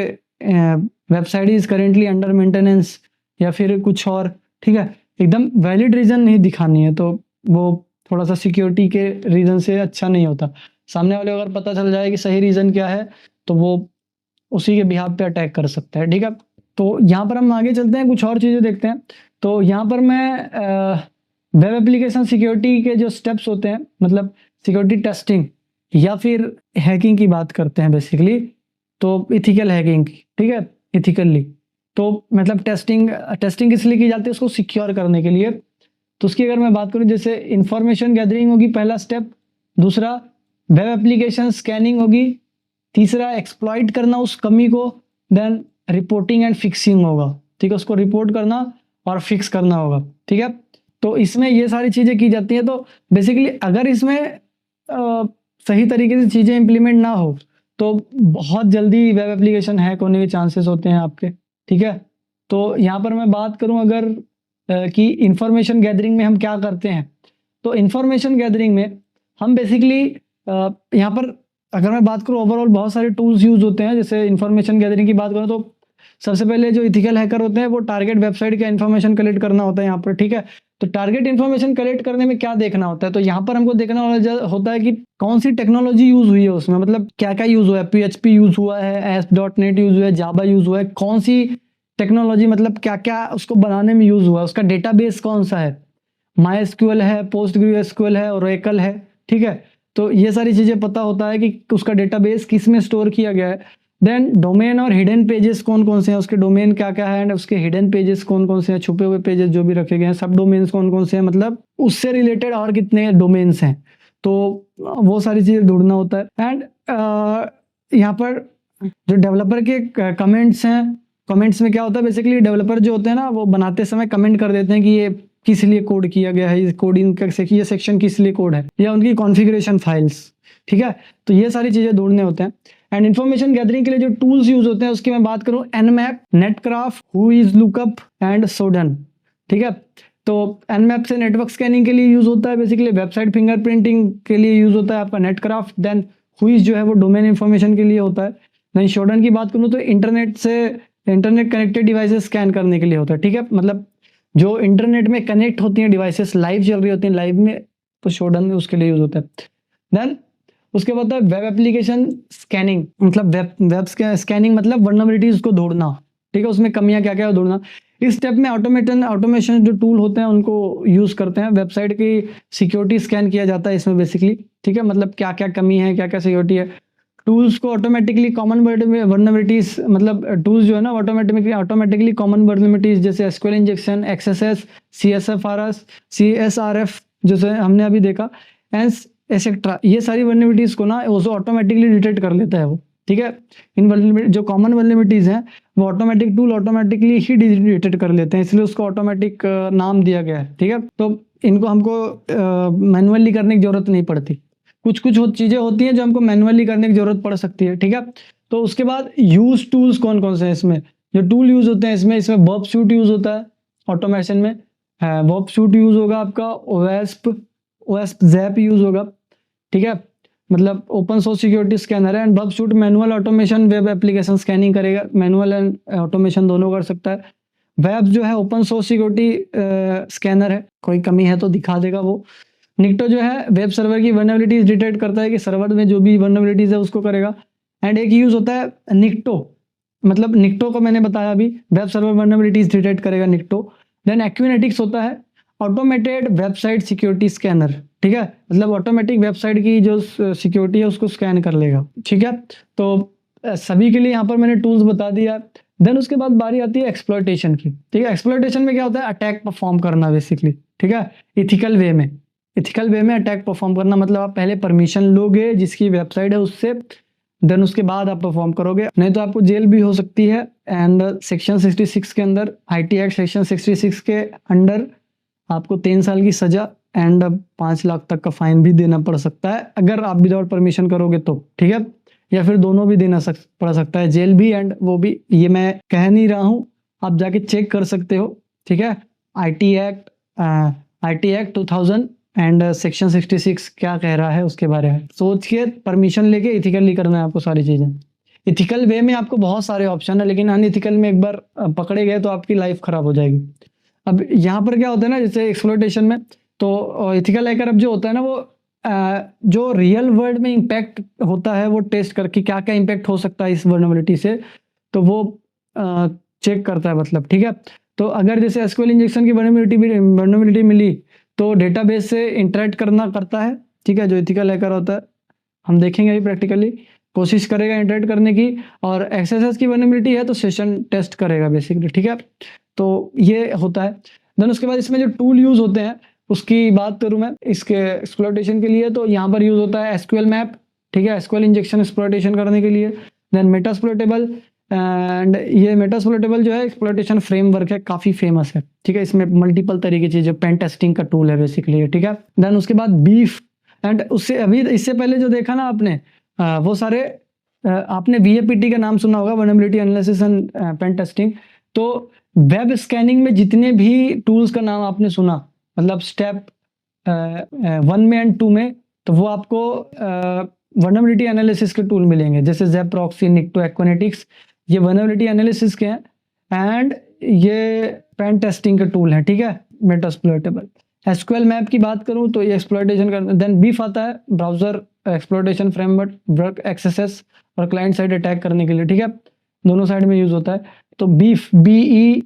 A: website is currently under maintenance या फिर कुछ और, ठीक है। एकदम वैलिड रीज़न नहीं दिखानी है, तो वो थोड़ा सा सिक्योरिटी के रीज़न से अच्छा नहीं होता। सामने वाले को अगर पता चल जाए कि सही रीज़न क्या है तो वो उसी के बिहाफ पे अटैक कर सकता है, ठीक है। तो यहाँ पर हम आगे चलते हैं, कुछ और चीज़ें देखते हैं। तो यहाँ पर मैं वेब एप्लीकेशन सिक्योरिटी के जो स्टेप्स होते हैं, मतलब सिक्योरिटी टेस्टिंग या फिर हैकिंग की बात करते हैं बेसिकली, तो इथिकल हैकिंग की, ठीक है, इथिकली। तो मतलब टेस्टिंग किस लिए की जाती है, उसको सिक्योर करने के लिए। तो उसकी अगर मैं बात करूँ, जैसे इंफॉर्मेशन गैदरिंग होगी पहला स्टेप, दूसरा वेब एप्लीकेशन स्कैनिंग होगी, तीसरा एक्सप्लॉइट करना उस कमी को, देन रिपोर्टिंग एंड फिक्सिंग होगा, ठीक है, उसको रिपोर्ट करना और फिक्स करना होगा, ठीक है। तो इसमें ये सारी चीज़ें की जाती हैं। तो बेसिकली अगर इसमें सही तरीके से चीज़ें इम्प्लीमेंट ना हो तो बहुत जल्दी वेब एप्लीकेशन हैक होने के चांसेस होते हैं आपके, ठीक है। तो यहाँ पर मैं बात करूँ अगर कि इंफॉर्मेशन गैदरिंग में हम क्या करते हैं, तो इंफॉर्मेशन गैदरिंग में हम बेसिकली यहाँ पर अगर मैं बात करूँ ओवरऑल बहुत सारे टूल्स यूज़ होते हैं। जैसे इंफॉर्मेशन गैदरिंग की बात करूँ तो सबसे पहले जो इथिकल हैकर होते हैं वो टारगेट वेबसाइट का इन्फॉर्मेशन कलेक्ट करना होता है यहाँ पर, ठीक है। तो टारगेट इन्फॉर्मेशन कलेक्ट करने में क्या देखना होता है, तो यहाँ पर हमको देखना होता है कि कौन सी टेक्नोलॉजी यूज़ हुई है उसमें, मतलब क्या क्या यूज़ हुआ है, PHP यूज़ हुआ है, ASP.NET यूज़ हुआ है, जावा यूज़ हुआ है, कौन सी टेक्नोलॉजी, मतलब क्या क्या उसको बनाने में यूज़ हुआ है, उसका डेटाबेस कौन सा है, MySQL है, PostgreSQL है, Oracle है, ठीक है। तो ये सारी चीज़ें पता होता है कि उसका डेटाबेस किस में स्टोर किया गया है। देन डोमेन और हिडन पेजेस कौन कौन से हैं, उसके डोमेन क्या क्या है, एंड उसके हिडन पेजेस कौन कौन से हैं, छुपे हुए पेजेस जो भी रखे गए हैं, सब डोमेन्स कौन कौन से हैं, मतलब उससे रिलेटेड और कितने डोमेन्स हैं, तो वो सारी चीज़ें ढूंढना होता है। एंड यहाँ पर जो डेवलपर के कमेंट्स हैं, कमेंट्स में क्या होता है, बेसिकली डेवलपर जो होते हैं ना वो बनाते समय कमेंट कर देते हैं कि ये किस लिए कोड किया गया है, ये कोडिंग ये सेक्शन किस लिए कोड है, या उनकी कॉन्फ़िगरेशन फाइल्स, ठीक है। तो ये सारी चीज़ें ढूंढने होते हैं। एंड इन्फॉर्मेशन गैदरिंग के लिए जो टूल्स यूज होते हैं उसकी मैं बात करूं, Nmap, नेटक्राफ्ट, Whois lookup and Sodan, ठीक है। तो Nmap से नेटवर्क स्कैनिंग के लिए यूज होता है, बेसिकली वेबसाइट फिंगरप्रिंटिंग के लिए यूज होता है आपका नेटक्राफ्ट। देन Whois जो है वो डोमेन इन्फॉर्मेशन के लिए होता है। देन Sodan की बात करूँ तो इंटरनेट कनेक्टेड डिवाइसेस स्कैन करने के लिए होता है, ठीक है। मतलब जो इंटरनेट में कनेक्ट होती हैं डिवाइसेस, लाइव चल रही होती हैं लाइव में, तो Sodan उसके लिए यूज होता है। देन उसके बाद वेब एप्लीकेशन स्कैनिंग, मतलब वेब स्कैनिंग मतलब वल्नरेबिलिटीज को ढूंढना, ठीक है, उसमें कमियां क्या क्या है ढूंढना। इस स्टेप में ऑटोमेशन जो टूल होते हैं उनको यूज़ करते हैं। वेबसाइट की सिक्योरिटी स्कैन किया जाता है इसमें बेसिकली, ठीक है, मतलब क्या क्या कमी है, क्या क्या सिक्योरिटी है। टूल्स को ऑटोमेटिकली कॉमन वल्नरेबिलिटीज, मतलब टूल्स जो है ना ऑटोमेटिकली कॉमन वल्नरेबिलिटीज जैसे SQL इंजेक्शन, XSS, CSRF जैसे हमने अभी देखा, एसेट्रा, ये सारी वल्नरेबिलिटीज को ना वो ऑटोमेटिकली डिटेक्ट कर लेता है वो, ठीक है। इन जो कॉमन वल्नरेबिलिटीज हैं वो टूल ऑटोमेटिकली ही डिटेक्ट कर लेते हैं, इसलिए उसको ऑटोमेटिक नाम दिया गया है, ठीक है। तो इनको हमको मैनुअली करने की जरूरत नहीं पड़ती। कुछ चीज़ें होती हैं जो हमको मैनुअली करने की जरूरत पड़ सकती है, ठीक है। तो उसके बाद यूज टूल्स कौन कौन से हैं इसमें, जो टूल यूज होते हैं इसमें बर्ब सूट यूज होता है ऑटोमेशन में, बर्ब सूट यूज होगा आपका, OWASP ज़ैप यूज होगा, ठीक है, मतलब ओपन सोर्स सिक्योरिटी स्कैनर है। And burp suite manual automation web application scanning करेगा, मैनुअल एंड ऑटोमेशन दोनों कर सकता है। वेब जो है ओपन सोर्स सिक्योरिटी स्कैनर है, कोई कमी है तो दिखा देगा वो। निक्टो जो है वेब सर्वर की वल्नरेबिलिटीज डिटेक्ट करता है कि सर्वर में जो भी वल्नरेबिलिटीज है उसको करेगा। एंड एक यूज होता है निक्टो, मतलब निक्टो को मैंने बताया अभी, वेब सर्वर वल्नरेबिलिटीज डिटेक्ट करेगा निक्टो। देन एक्विनेटिक्स होता है, ऑटोमेटेड वेबसाइट सिक्योरिटी स्कैनर, ठीक है, मतलब ऑटोमेटिक वेबसाइट की जो सिक्योरिटी है उसको स्कैन कर लेगा, ठीक है। तो सभी के लिए यहाँ पर मैंने टूल्स बता दिया। देन उसके बाद बारी आती है एक्सप्लॉयटेशन की, ठीक है। एक्सप्लॉयटेशन में क्या होता है, अटैक परफॉर्म करना बेसिकली, ठीक है, इथिकल वे में। इथिकल वे में अटैक परफॉर्म करना मतलब आप पहले परमिशन लोगे जिसकी वेबसाइट है उससे, देन उसके बाद आप परफॉर्म करोगे, नहीं तो आपको जेल भी हो सकती है। एंड सेक्शन 66 के अंदर, IT एक्ट सेक्शन 66 के अंडर आपको 3 साल की सजा एंड 5 लाख तक का फाइन भी देना पड़ सकता है अगर आप विदाउट परमिशन करोगे तो, ठीक है, या फिर दोनों भी पड़ सकता है, जेल भी एंड वो भी। ये मैं कह नहीं रहा हूँ, आप जाके चेक कर सकते हो, ठीक है। IT एक्ट 2000 एंड सेक्शन 66 क्या कह रहा है उसके बारे में सोच के परमिशन लेके इथिकली करना है आपको सारी चीज़ें। इथिकल वे में आपको बहुत सारे ऑप्शन है, लेकिन अनइथिकल में एक बार पकड़े गए तो आपकी लाइफ खराब हो जाएगी। अब यहाँ पर क्या होता है ना, जैसे एक्सप्लॉयटेशन में तो इथिकल हैकर अब जो होता है ना वो जो रियल वर्ल्ड में इम्पैक्ट होता है वो टेस्ट करके क्या क्या इम्पैक्ट हो सकता है इस वर्नबिलिटी से, तो वो चेक करता है, मतलब, ठीक है। तो अगर जैसे एसक्यूएल इंजेक्शन की वर्नबिलिटी मिली तो डेटाबेस से इंटरेक्ट करता है, ठीक है, जो इथिकल हैकर होता है। हम देखेंगे अभी प्रैक्टिकली, कोशिश करेगा इंटरेक्ट करने की, और एक्सएसएस की वर्नबिलिटी है तो सेशन टेस्ट करेगा बेसिकली, ठीक है। तो ये होता है। देन उसके बाद इसमें जो टूल यूज़ होते हैं उसकी बात करूं मैं इसके एक्सप्लॉयटेशन के लिए, तो यहाँ पर यूज़ होता है एसक्यूएल मैप, ठीक है, एसक्यूएल इंजेक्शन एक्सप्लॉयटेशन करने के लिए। देन मेटास्प्लॉयटेबल, एंड ये मेटास्प्लॉयटेबल जो है एक्सप्लॉयटेशन फ्रेमवर्क है, काफ़ी फेमस है, ठीक है। इसमें मल्टीपल तरीके की जो पेन टेस्टिंग का टूल है बेसिकली, ठीक है। देन उसके बाद बीफ, एंड उससे अभी इससे पहले जो देखा ना आपने वो सारे आपने VAPT का नाम सुना होगा, वर्नबिलिटी एनालिसिस एंड पेन टेस्टिंग। तो वेब स्कैनिंग में जितने भी टूल्स का नाम आपने सुना, मतलब स्टेप 1 में एंड 2 में, तो वो आपको वर्नबिलिटी एनालिसिस के टूल मिलेंगे, जैसे ज़ेप प्रॉक्सी, निक्टो, एक्वानेटिक्स, ये वर्नबिलिटी एनालिसिस के हैं एंड ये पेन टेस्टिंग के टूल हैं, ठीक है। मेटास्प्लॉयटेबल, एसक्यूएल मैप की बात करूं तो ये एक्सप्लॉयटेशन करना। देन बीफ आता है, ब्राउजर एक्सप्लॉयटेशन फ्रेमवर्क, एक्सेस और क्लाइंट साइड अटैक करने के लिए, ठीक है, दोनों साइड में यूज होता है। तो बीफ, BEEF,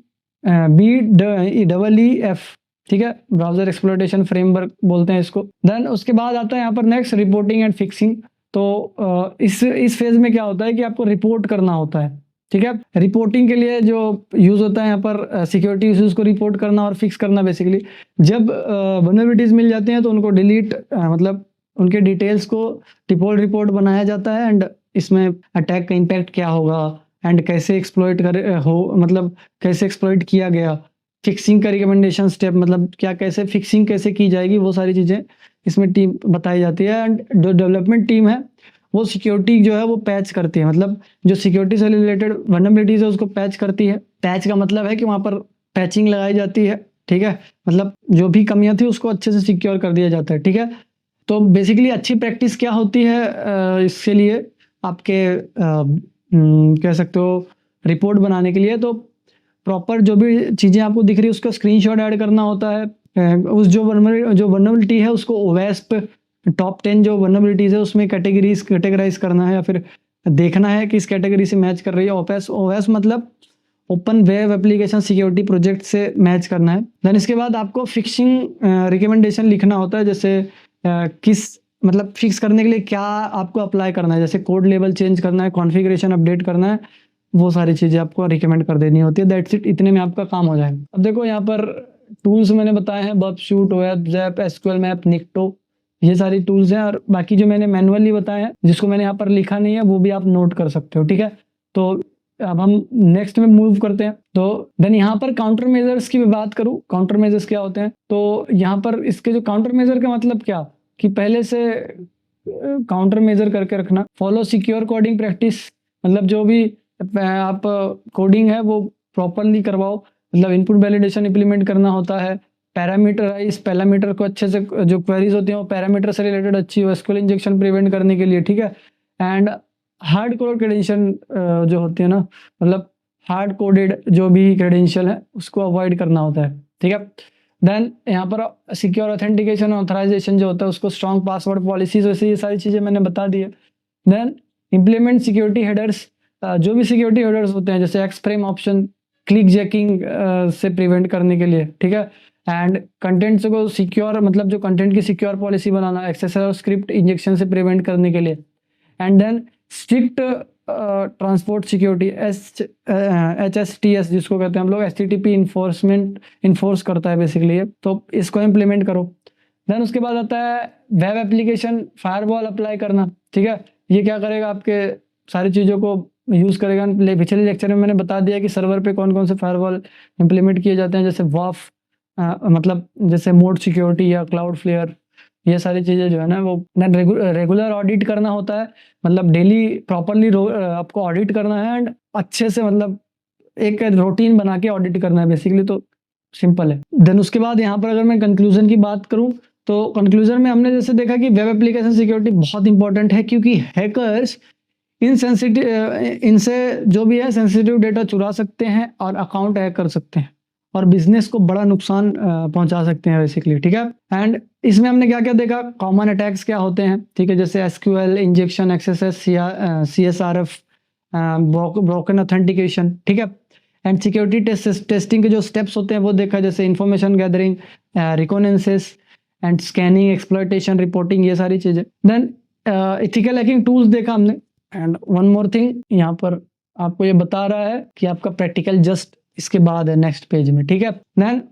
A: ठीक है, ब्राउजर एक्सप्लॉयटेशन फ्रेमवर्क बोलते हैं इसको। देन उसके बाद आता है यहाँ पर नेक्स्ट रिपोर्टिंग एंड फिक्सिंग। तो इस फेज में क्या होता है कि आपको रिपोर्ट करना होता है, ठीक है। रिपोर्टिंग के लिए जो यूज होता है यहाँ पर सिक्योरिटी इश्यूज को रिपोर्ट करना और फिक्स करना बेसिकली। जब वल्नरेबिलिटीज मिल जाते हैं तो उनको डिलीट, मतलब उनके डिटेल्स को रिपोर्ट बनाया जाता है, एंड इसमें अटैक का इम्पैक्ट क्या होगा एंड कैसे एक्सप्लॉइट मतलब कैसे एक्सप्लॉइट किया गया, फिक्सिंग का रिकमेंडेशन स्टेप, मतलब क्या कैसे फिक्सिंग कैसे की जाएगी, वो सारी चीज़ें इसमें टीम बताई जाती है। एंड जो डेवलपमेंट टीम है वो सिक्योरिटी जो है वो पैच करती है, मतलब जो सिक्योरिटी से रिलेटेड वल्नरेबिलिटीज है उसको पैच करती है। पैच का मतलब है कि वहाँ पर पैचिंग लगाई जाती है, ठीक है, मतलब जो भी कमियां थी उसको अच्छे से सिक्योर कर दिया जाता है, ठीक है। तो बेसिकली अच्छी प्रैक्टिस क्या होती है इसके लिए आपके कह सकते हो रिपोर्ट बनाने के लिए, तो प्रॉपर जो भी चीज़ें आपको दिख रही है उसका स्क्रीनशॉट ऐड करना होता है। उस जो वल्नरेबिलिटी है उसको ओवेस्प टॉप 10 जो वल्नरेबिलिटीज है उसमें कैटेगराइज करना है, या फिर देखना है कि इस कैटेगरी से मैच कर रही है। ओवेस मतलब open web application security project से मैच करना है। देन इसके बाद आपको फिक्सिंग रिकमेंडेशन लिखना होता है, जैसे किस मतलब फिक्स करने के लिए क्या आपको अप्लाई करना है, जैसे कोड लेवल चेंज करना है, कॉन्फ़िगरेशन अपडेट करना है, वो सारी चीज़ें आपको रिकमेंड कर देनी होती है। दैट्स इट, इतने में आपका काम हो जाएगा। अब देखो यहाँ पर टूल्स मैंने बताए हैं, Burp Suite, web, ZAP, SQL map, Nikto, ये सारी टूल्स हैं, और बाकी जो मैंने मैनुअली बताए हैं जिसको मैंने यहाँ पर लिखा नहीं है वो भी आप नोट कर सकते हो, ठीक है। तो अब हम नेक्स्ट में मूव करते हैं। तो देन यहाँ पर काउंटर मेजर्स की बात करूँ, काउंटर मेजर्स क्या होते हैं, तो यहाँ पर इसके जो काउंटर मेजर का मतलब क्या कि पहले से काउंटर मेजर करके रखना। फॉलो सिक्योर कोडिंग प्रैक्टिस, मतलब जो भी आप कोडिंग है वो प्रॉपरली करवाओ, मतलब इनपुट वैलिडेशन इंप्लीमेंट करना होता है। पैरामीटर को अच्छे से, जो क्वेरीज होती हैं वो पैरामीटर से रिलेटेड अच्छी हो, एसक्यूएल इंजेक्शन प्रिवेंट करने के लिए, ठीक है। एंड हार्ड कोड क्रेडेंशियल जो होती है ना, मतलब हार्ड कोडेड जो भी क्रेडेंशियल है उसको अवॉइड करना होता है, ठीक है। देन यहाँ पर सिक्योर ऑथेंटिकेशन ऑथराइजेशन जो होता है उसको, स्ट्रॉन्ग पासवर्ड पॉलिसीज, वैसे ये सारी चीज़ें मैंने बता दी है। देन इम्प्लीमेंट सिक्योरिटी हेडर्स, जो भी सिक्योरिटी हेडर्स होते हैं जैसे x frame option, click jacking से प्रिवेंट करने के लिए, ठीक है।
B: एंड कंटेंट्स को सिक्योर, मतलब जो कंटेंट की सिक्योर पॉलिसी बनाना, एक्सेस और स्क्रिप्ट इंजेक्शन से प्रिवेंट करने के लिए, and then strict transport security, HSTS जिसको कहते हैं हम लोग, HTTP इन्फोर्स करता है बेसिकली, तो इसको इम्प्लीमेंट करो। देन उसके बाद आता है वेब एप्लीकेशन फायरवॉल अप्लाई करना, ठीक है। ये क्या करेगा, आपके सारी चीज़ों को यूज़ करेगा। पिछले लेक्चर में मैंने बता दिया कि सर्वर पे कौन कौन से फायरवॉल इम्प्लीमेंट किए जाते हैं, जैसे WAF, मतलब जैसे मोड सिक्योरिटी या क्लाउडफ्लेयर, ये सारी चीज़ें जो है ना वो रेगुलर ऑडिट करना होता है, मतलब डेली प्रॉपरली आपको ऑडिट करना है एंड अच्छे से, मतलब एक रूटीन बना के ऑडिट करना है बेसिकली, तो सिंपल है। देन उसके बाद यहाँ पर अगर मैं कंक्लूजन की बात करूँ तो कंक्लूजन में हमने जैसे देखा कि वेब एप्लीकेशन सिक्योरिटी बहुत इंपॉर्टेंट है, क्योंकि हैकर्स इनसे जो भी है सेंसिटिव डेटा चुरा सकते हैं और अकाउंट हैक कर सकते हैं और बिजनेस को बड़ा नुकसान पहुंचा सकते हैं बेसिकली, ठीक है। एंड इसमें हमने क्या क्या देखा, कॉमन अटैक्स क्या होते हैं, ठीक है, जैसे SQL injection, XSS, CSRF, broken authentication, ठीक है। एंड सिक्योरिटी टेस्टिंग के जो स्टेप्स होते हैं वो देखा, जैसे information gathering, reconnaissance and scanning, exploitation reporting, ये सारी चीज़ें। देन इथिकल हैकिंग टूल्स देखा हमने। एंड वन मोर थिंग, यहाँ पर आपको ये बता रहा है कि आपका प्रैक्टिकल जस्ट इसके बाद है नेक्स्ट पेज में, ठीक है। देन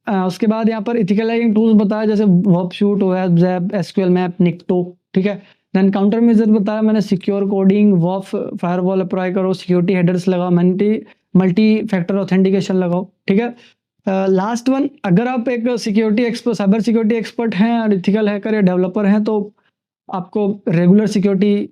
B: उसके बाद यहाँ पर इथिकल हैकिंग टूल्स बताया, जैसे वर्कशूट, वेबजैप, SQL मैप, निक्टो, ठीक है। देन काउंटर मेजर बताया मैंने, secure coding, WAF firewall apply करो, सिक्योरिटी हेडर्स लगाओ, मल्टी फैक्टर ऑथेंटिकेशन लगाओ, ठीक है। लास्ट वन, अगर आप एक security expert, cyber security expert हैं और इथिकल हैकर या डेवलपर हैं, तो आपको रेगुलर सिक्योरिटी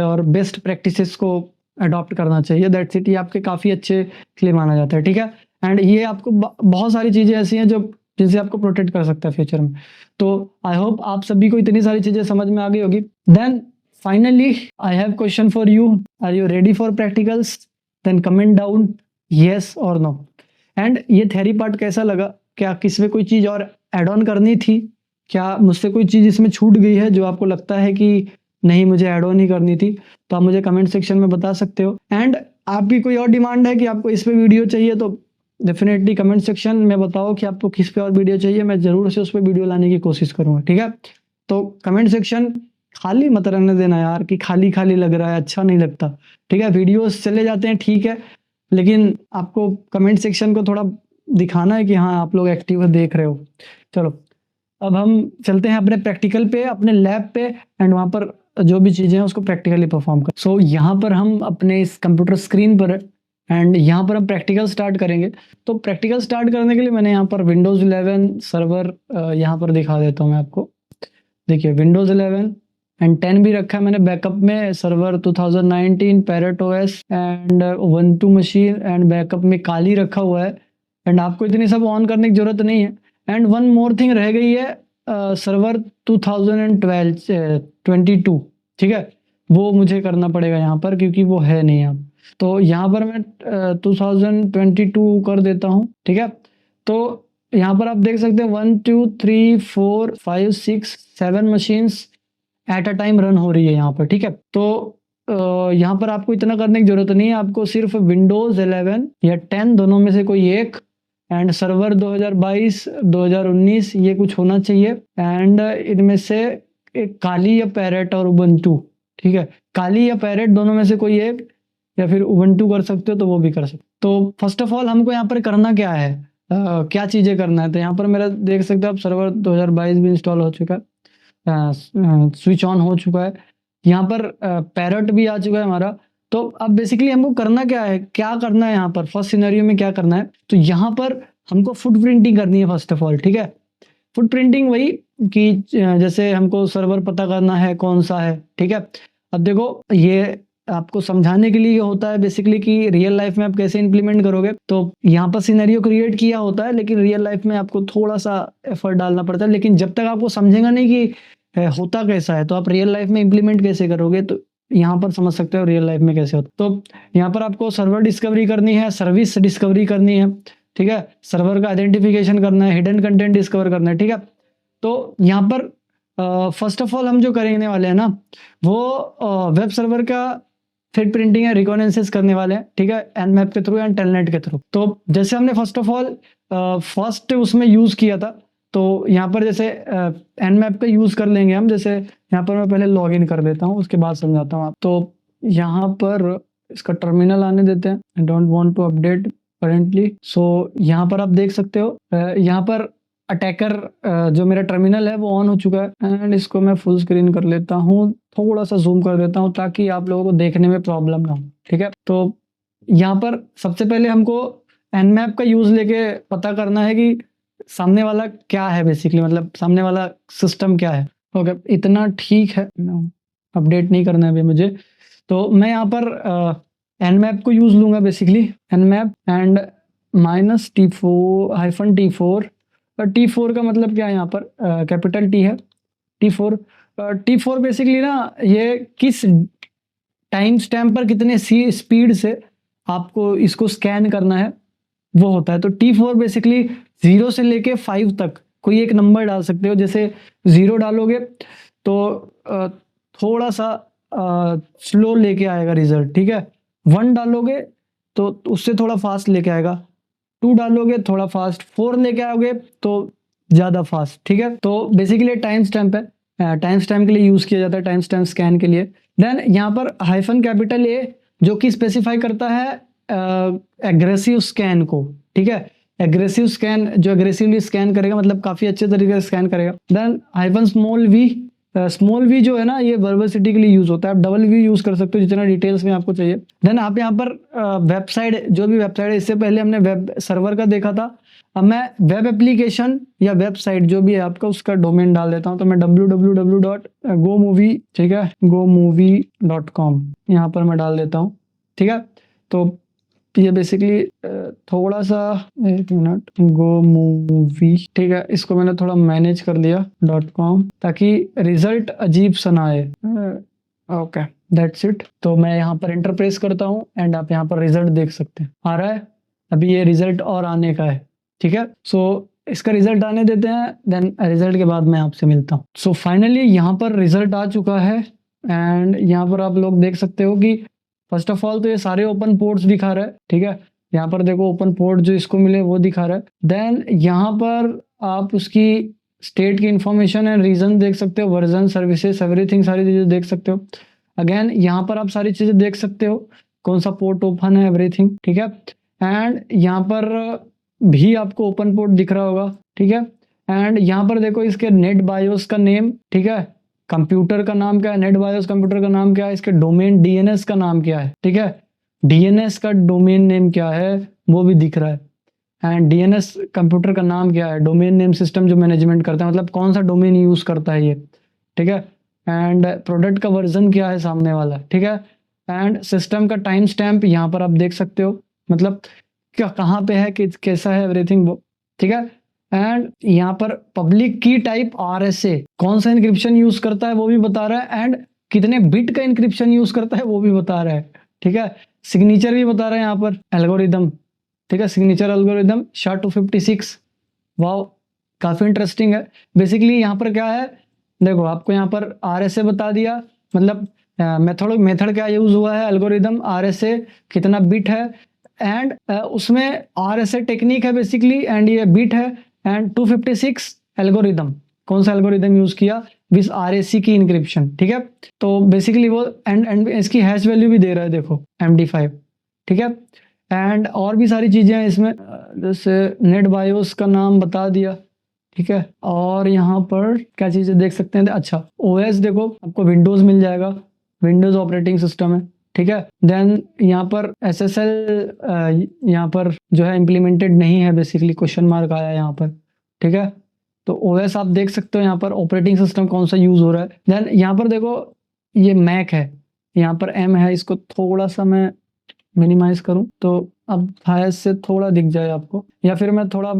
B: और बेस्ट प्रैक्टिसेस को अडॉप्ट करना चाहिए। दैट्स इट, ये आपके काफ़ी अच्छे के लिए माना जाता है, ठीक है। एंड ये आपको बहुत सारी चीज़ें ऐसी हैं जो जिनसे आपको प्रोटेक्ट कर सकता है फ्यूचर में। तो आई होप आप सभी को इतनी सारी चीज़ें समझ में आ गई होगी। Then finally I have question for you, are you ready for practicals? Then comment down yes और नो। एंड ये थ्योरी पार्ट कैसा लगा, क्या किसी में कोई चीज़ और एड ऑन करनी थी, क्या मुझसे कोई चीज़ इसमें छूट गई है जो आपको लगता है कि नहीं मुझे ऐड ऑन ही करनी थी, तो आप मुझे कमेंट सेक्शन में बता सकते हो। एंड आपकी कोई और डिमांड है कि आपको इस पे वीडियो चाहिए, तो डेफिनेटली कमेंट सेक्शन में बताओ कि आपको किस पे और वीडियो चाहिए, मैं ज़रूर से उस पर वीडियो लाने की कोशिश करूँगा, ठीक है। तो कमेंट सेक्शन खाली मत रहने देना यार, कि खाली खाली लग रहा है, अच्छा नहीं लगता, ठीक है। वीडियोस चले जाते हैं, ठीक है, लेकिन आपको कमेंट सेक्शन को थोड़ा दिखाना है कि हाँ आप लोग एक्टिव देख रहे हो। चलो अब हम चलते हैं अपने प्रैक्टिकल पे, अपने लैब पे, एंड वहाँ पर जो भी चीज़ें हैं उसको प्रैक्टिकली परफॉर्म कर। सो यहाँ पर हम अपने इस कंप्यूटर स्क्रीन पर, एंड यहाँ पर हम प्रैक्टिकल स्टार्ट करेंगे। तो प्रैक्टिकल स्टार्ट करने के लिए मैंने यहाँ पर विंडोज़ 11 सर्वर यहाँ पर दिखा देता हूँ मैं आपको। देखिए विंडोज़ 11 एंड 10 भी रखा है मैंने बैकअप में, server 2019, parrot OS and Ubuntu machine, and backup में काली रखा हुआ है। एंड आपको इतनी सब ऑन करने की ज़रूरत नहीं है। एंड वन मोर थिंग रह गई है, सर्वर 2022, ठीक है, वो मुझे करना पड़ेगा यहाँ पर, क्योंकि वो है नहीं यहाँ। तो यहाँ पर मैं 2022 कर देता हूँ, ठीक है। तो यहाँ पर आप देख सकते हैं 1 2 3 4 5 6 7 machines at a time run हो रही है यहाँ पर, ठीक है। तो यहाँ पर आपको इतना करने की जरूरत नहीं है, आपको सिर्फ विंडोज़ 11 या 10 दोनों में से कोई एक, एंड सर्वर 2022 2019 ये कुछ होना चाहिए, एंड इनमें से एक काली या पैरेट और उबंटू, ठीक है। काली या पैरेट दोनों में से कोई एक, या फिर उबंटू कर सकते हो तो वो भी कर सकते हो। तो फर्स्ट ऑफ ऑल हमको यहाँ पर करना क्या है, क्या चीज़ें करना है। तो यहाँ पर मेरा देख सकते हो आप, सर्वर 2022 भी इंस्टॉल हो चुका है, स्विच ऑन हो चुका है, यहाँ पर पैरेट भी आ चुका है हमारा। तो अब बेसिकली हमको करना क्या है, क्या करना है यहाँ पर फर्स्ट सिनेरियो में क्या करना है, तो यहाँ पर हमको फुटप्रिंटिंग करनी है फर्स्ट ऑफ ऑल, ठीक है। फुटप्रिंटिंग वही कि जैसे हमको सर्वर पता करना है कौन सा है, ठीक है। अब देखो ये आपको समझाने के लिए होता है बेसिकली कि रियल लाइफ में आप कैसे इंप्लीमेंट करोगे। तो यहाँ पर सिनेरियो क्रिएट किया होता है, लेकिन रियल लाइफ में आपको थोड़ा सा एफर्ट डालना पड़ता है। लेकिन जब तक आपको समझेगा नहीं कि होता कैसा है, तो आप रियल लाइफ में इंप्लीमेंट कैसे करोगे, तो यहाँ पर समझ सकते हो रियल लाइफ में कैसे होता। तो यहाँ पर आपको सर्वर डिस्कवरी करनी है, सर्विस डिस्कवरी करनी है, ठीक है, सर्वर का आइडेंटिफिकेशन करना है, हिडन कंटेंट डिस्कवर करना है, ठीक है। तो यहाँ पर फर्स्ट ऑफ ऑल हम जो करने वाले हैं ना, वो वेब सर्वर का फिट प्रिंटिंग है, रिकॉनेंसेस करने वाले हैं, ठीक है, एनमैप के थ्रू एंड टेलनेट के थ्रू। तो जैसे हमने फर्स्ट ऑफ ऑल
A: फर्स्ट उसमें यूज़ किया था। तो यहाँ पर जैसे nmap का यूज़ कर लेंगे हम। जैसे यहाँ पर मैं पहले लॉगिन कर लेता हूँ, उसके बाद समझाता हूँ आप। तो यहाँ पर इसका टर्मिनल आने देते हैं। I don't want to update currently. So यहाँ पर आप देख सकते हो यहाँ पर अटैकर जो मेरा टर्मिनल है वो ऑन हो चुका है। एंड इसको मैं फुल स्क्रीन कर लेता हूँ, थोड़ा सा जूम कर देता हूँ ताकि आप लोगों को देखने में प्रॉब्लम ना हो। ठीक है, तो यहाँ पर सबसे पहले हमको nmap का यूज़ लेके पता करना है कि सामने वाला क्या है बेसिकली, मतलब सामने वाला सिस्टम क्या है। ओके, इतना ठीक है, अपडेट नहीं करना है अभी मुझे। तो मैं यहाँ पर nmap को यूज़ लूँगा basically, nmap and -T4 T4 का मतलब क्या है यहाँ पर, कैपिटल T है, T4 बेसिकली ना ये किस टाइम स्टैम्प पर कितने स्पीड से आपको इसको स्कैन करना है वो होता है। तो T4 बेसिकली 0 से लेके 5 तक कोई एक नंबर डाल सकते हो। जैसे 0 डालोगे तो थोड़ा सा स्लो लेके आएगा रिजल्ट, ठीक है। 1 डालोगे तो उससे थोड़ा फास्ट लेके आएगा, 2 डालोगे थोड़ा फास्ट, 4 लेके आओगे तो ज़्यादा फास्ट, ठीक है। तो बेसिकली टाइम स्टैम्प है, टाइम स्टैम्प के लिए यूज़ किया जाता है, टाइम स्टैम्प स्कैन के लिए। देन यहाँ पर -A जो कि स्पेसिफाई करता है एग्रेसिव स्कैन को, ठीक है। एग्रेसिव स्कैन जो एग्रेसिवली स्कैन करेगा, मतलब काफ़ी अच्छे तरीके से स्कैन करेगा। देन स्मॉल v जो है ना ये वर्बसिटी के लिए यूज़ होता है। आप डबल v यूज़ कर सकते हो जितना डिटेल्स में आपको चाहिए। देन आप यहाँ पर वेबसाइट, जो भी वेबसाइट है, इससे पहले हमने वेब सर्वर का देखा था, अब मैं वेब एप्लीकेशन या वेबसाइट जो भी है आपका उसका डोमेन डाल देता हूँ। तो मैं www.gomovie, ठीक है, gomovie.com यहाँ पर मैं डाल देता हूँ, ठीक है। तो ये बेसिकली थोड़ा सा, एक मिनट, gomovie, ठीक है, इसको मैंने थोड़ा मैनेज कर लिया .com ताकि रिजल्ट अजीब सा ना आए। Okay, that's it. तो मैं यहाँ पर एंटर प्रेस करता हूँ एंड आप यहाँ पर रिजल्ट देख सकते हैं, आ रहा है अभी ये रिजल्ट और आने का है, ठीक है। सो इसका रिजल्ट आने देते हैं, देन रिजल्ट के बाद मैं आपसे मिलता हूँ। सो फाइनली यहाँ पर रिजल्ट आ चुका है एंड यहाँ पर आप लोग देख सकते हो कि फर्स्ट ऑफ ऑल तो ये सारे ओपन पोर्ट्स दिखा रहा है, ठीक है। यहाँ पर देखो ओपन पोर्ट जो इसको मिले वो दिखा रहा है। देन यहाँ पर आप उसकी स्टेट की इंफॉर्मेशन एंड रीजन देख सकते हो, वर्जन, सर्विसेज, एवरीथिंग, सारी चीज़ें देख सकते हो। अगेन यहाँ पर आप सारी चीज़ें देख सकते हो, कौन सा पोर्ट ओपन है, एवरीथिंग, ठीक है। एंड यहाँ पर भी आपको ओपन पोर्ट दिख रहा होगा, ठीक है। एंड यहाँ पर देखो इसके नेट बायोस का नेम, ठीक है, कंप्यूटर का नाम क्या है, नेट बायोस कंप्यूटर का नाम क्या है, इसके डोमेन DNS का नाम क्या है, ठीक है। DNS का डोमेन नेम क्या है वो भी दिख रहा है। एंड DNS कंप्यूटर का नाम क्या है, डोमेन नेम सिस्टम जो मैनेजमेंट करता है, मतलब कौन सा डोमेन यूज़ करता है ये, ठीक है। एंड प्रोडक्ट का वर्जन क्या है सामने वाला, ठीक है। एंड सिस्टम का टाइम स्टैम्प यहाँ पर आप देख सकते हो, मतलब क्या कहाँ पे है, कैसा है, एवरीथिंग वो, ठीक है। एंड यहाँ पर पब्लिक की टाइप RSA, कौन सा इंक्रिप्शन यूज़ करता है वो भी बता रहा है, एंड कितने बिट का इंक्रिप्शन यूज़ करता है वो भी बता रहा है, ठीक है। सिग्नेचर भी बता रहा है यहाँ पर, एल्गोरिदम, ठीक है, सिग्नेचर एल्गोरिदम SHA-256। वाओ, काफ़ी इंटरेस्टिंग है। बेसिकली यहाँ पर क्या है, देखो आपको यहाँ पर RSA बता दिया, मतलब मेथड क्या यूज़ हुआ है, एल्गोरिदम, RSA कितना बिट है, एंड उसमें RSA टेक्निक है बेसिकली, एंड ये बिट है, एंड 256 एल्गोरिदम, कौन सा एल्गोरिदम यूज़ किया विथ RAC की इंक्रिप्शन, ठीक है। तो बेसिकली वो एंड इसकी हैश वैल्यू भी दे रहा है, देखो MD5, ठीक है। एंड और भी सारी चीज़ें हैं इसमें, जैसे नेट बायोस का नाम बता दिया, ठीक है। और यहाँ पर क्या चीज़ें देख सकते हैं, अच्छा OS देखो आपको विंडोज़ मिल जाएगा, विंडोज़ ऑपरेटिंग सिस्टम है, ठीक है। देन यहाँ पर SSL यहाँ पर जो है इम्प्लीमेंटेड नहीं है, बेसिकली क्वेश्चन मार्क आया है यहाँ पर, ठीक है। तो OS आप देख सकते हो यहाँ पर, ऑपरेटिंग सिस्टम कौन सा यूज़ हो रहा है। देन यहाँ पर देखो ये मैक है, यहाँ पर M है, इसको थोड़ा सा मैं मिनिमाइज करूँ तो अब शायद से थोड़ा दिख जाए आपको, या फिर मैं थोड़ा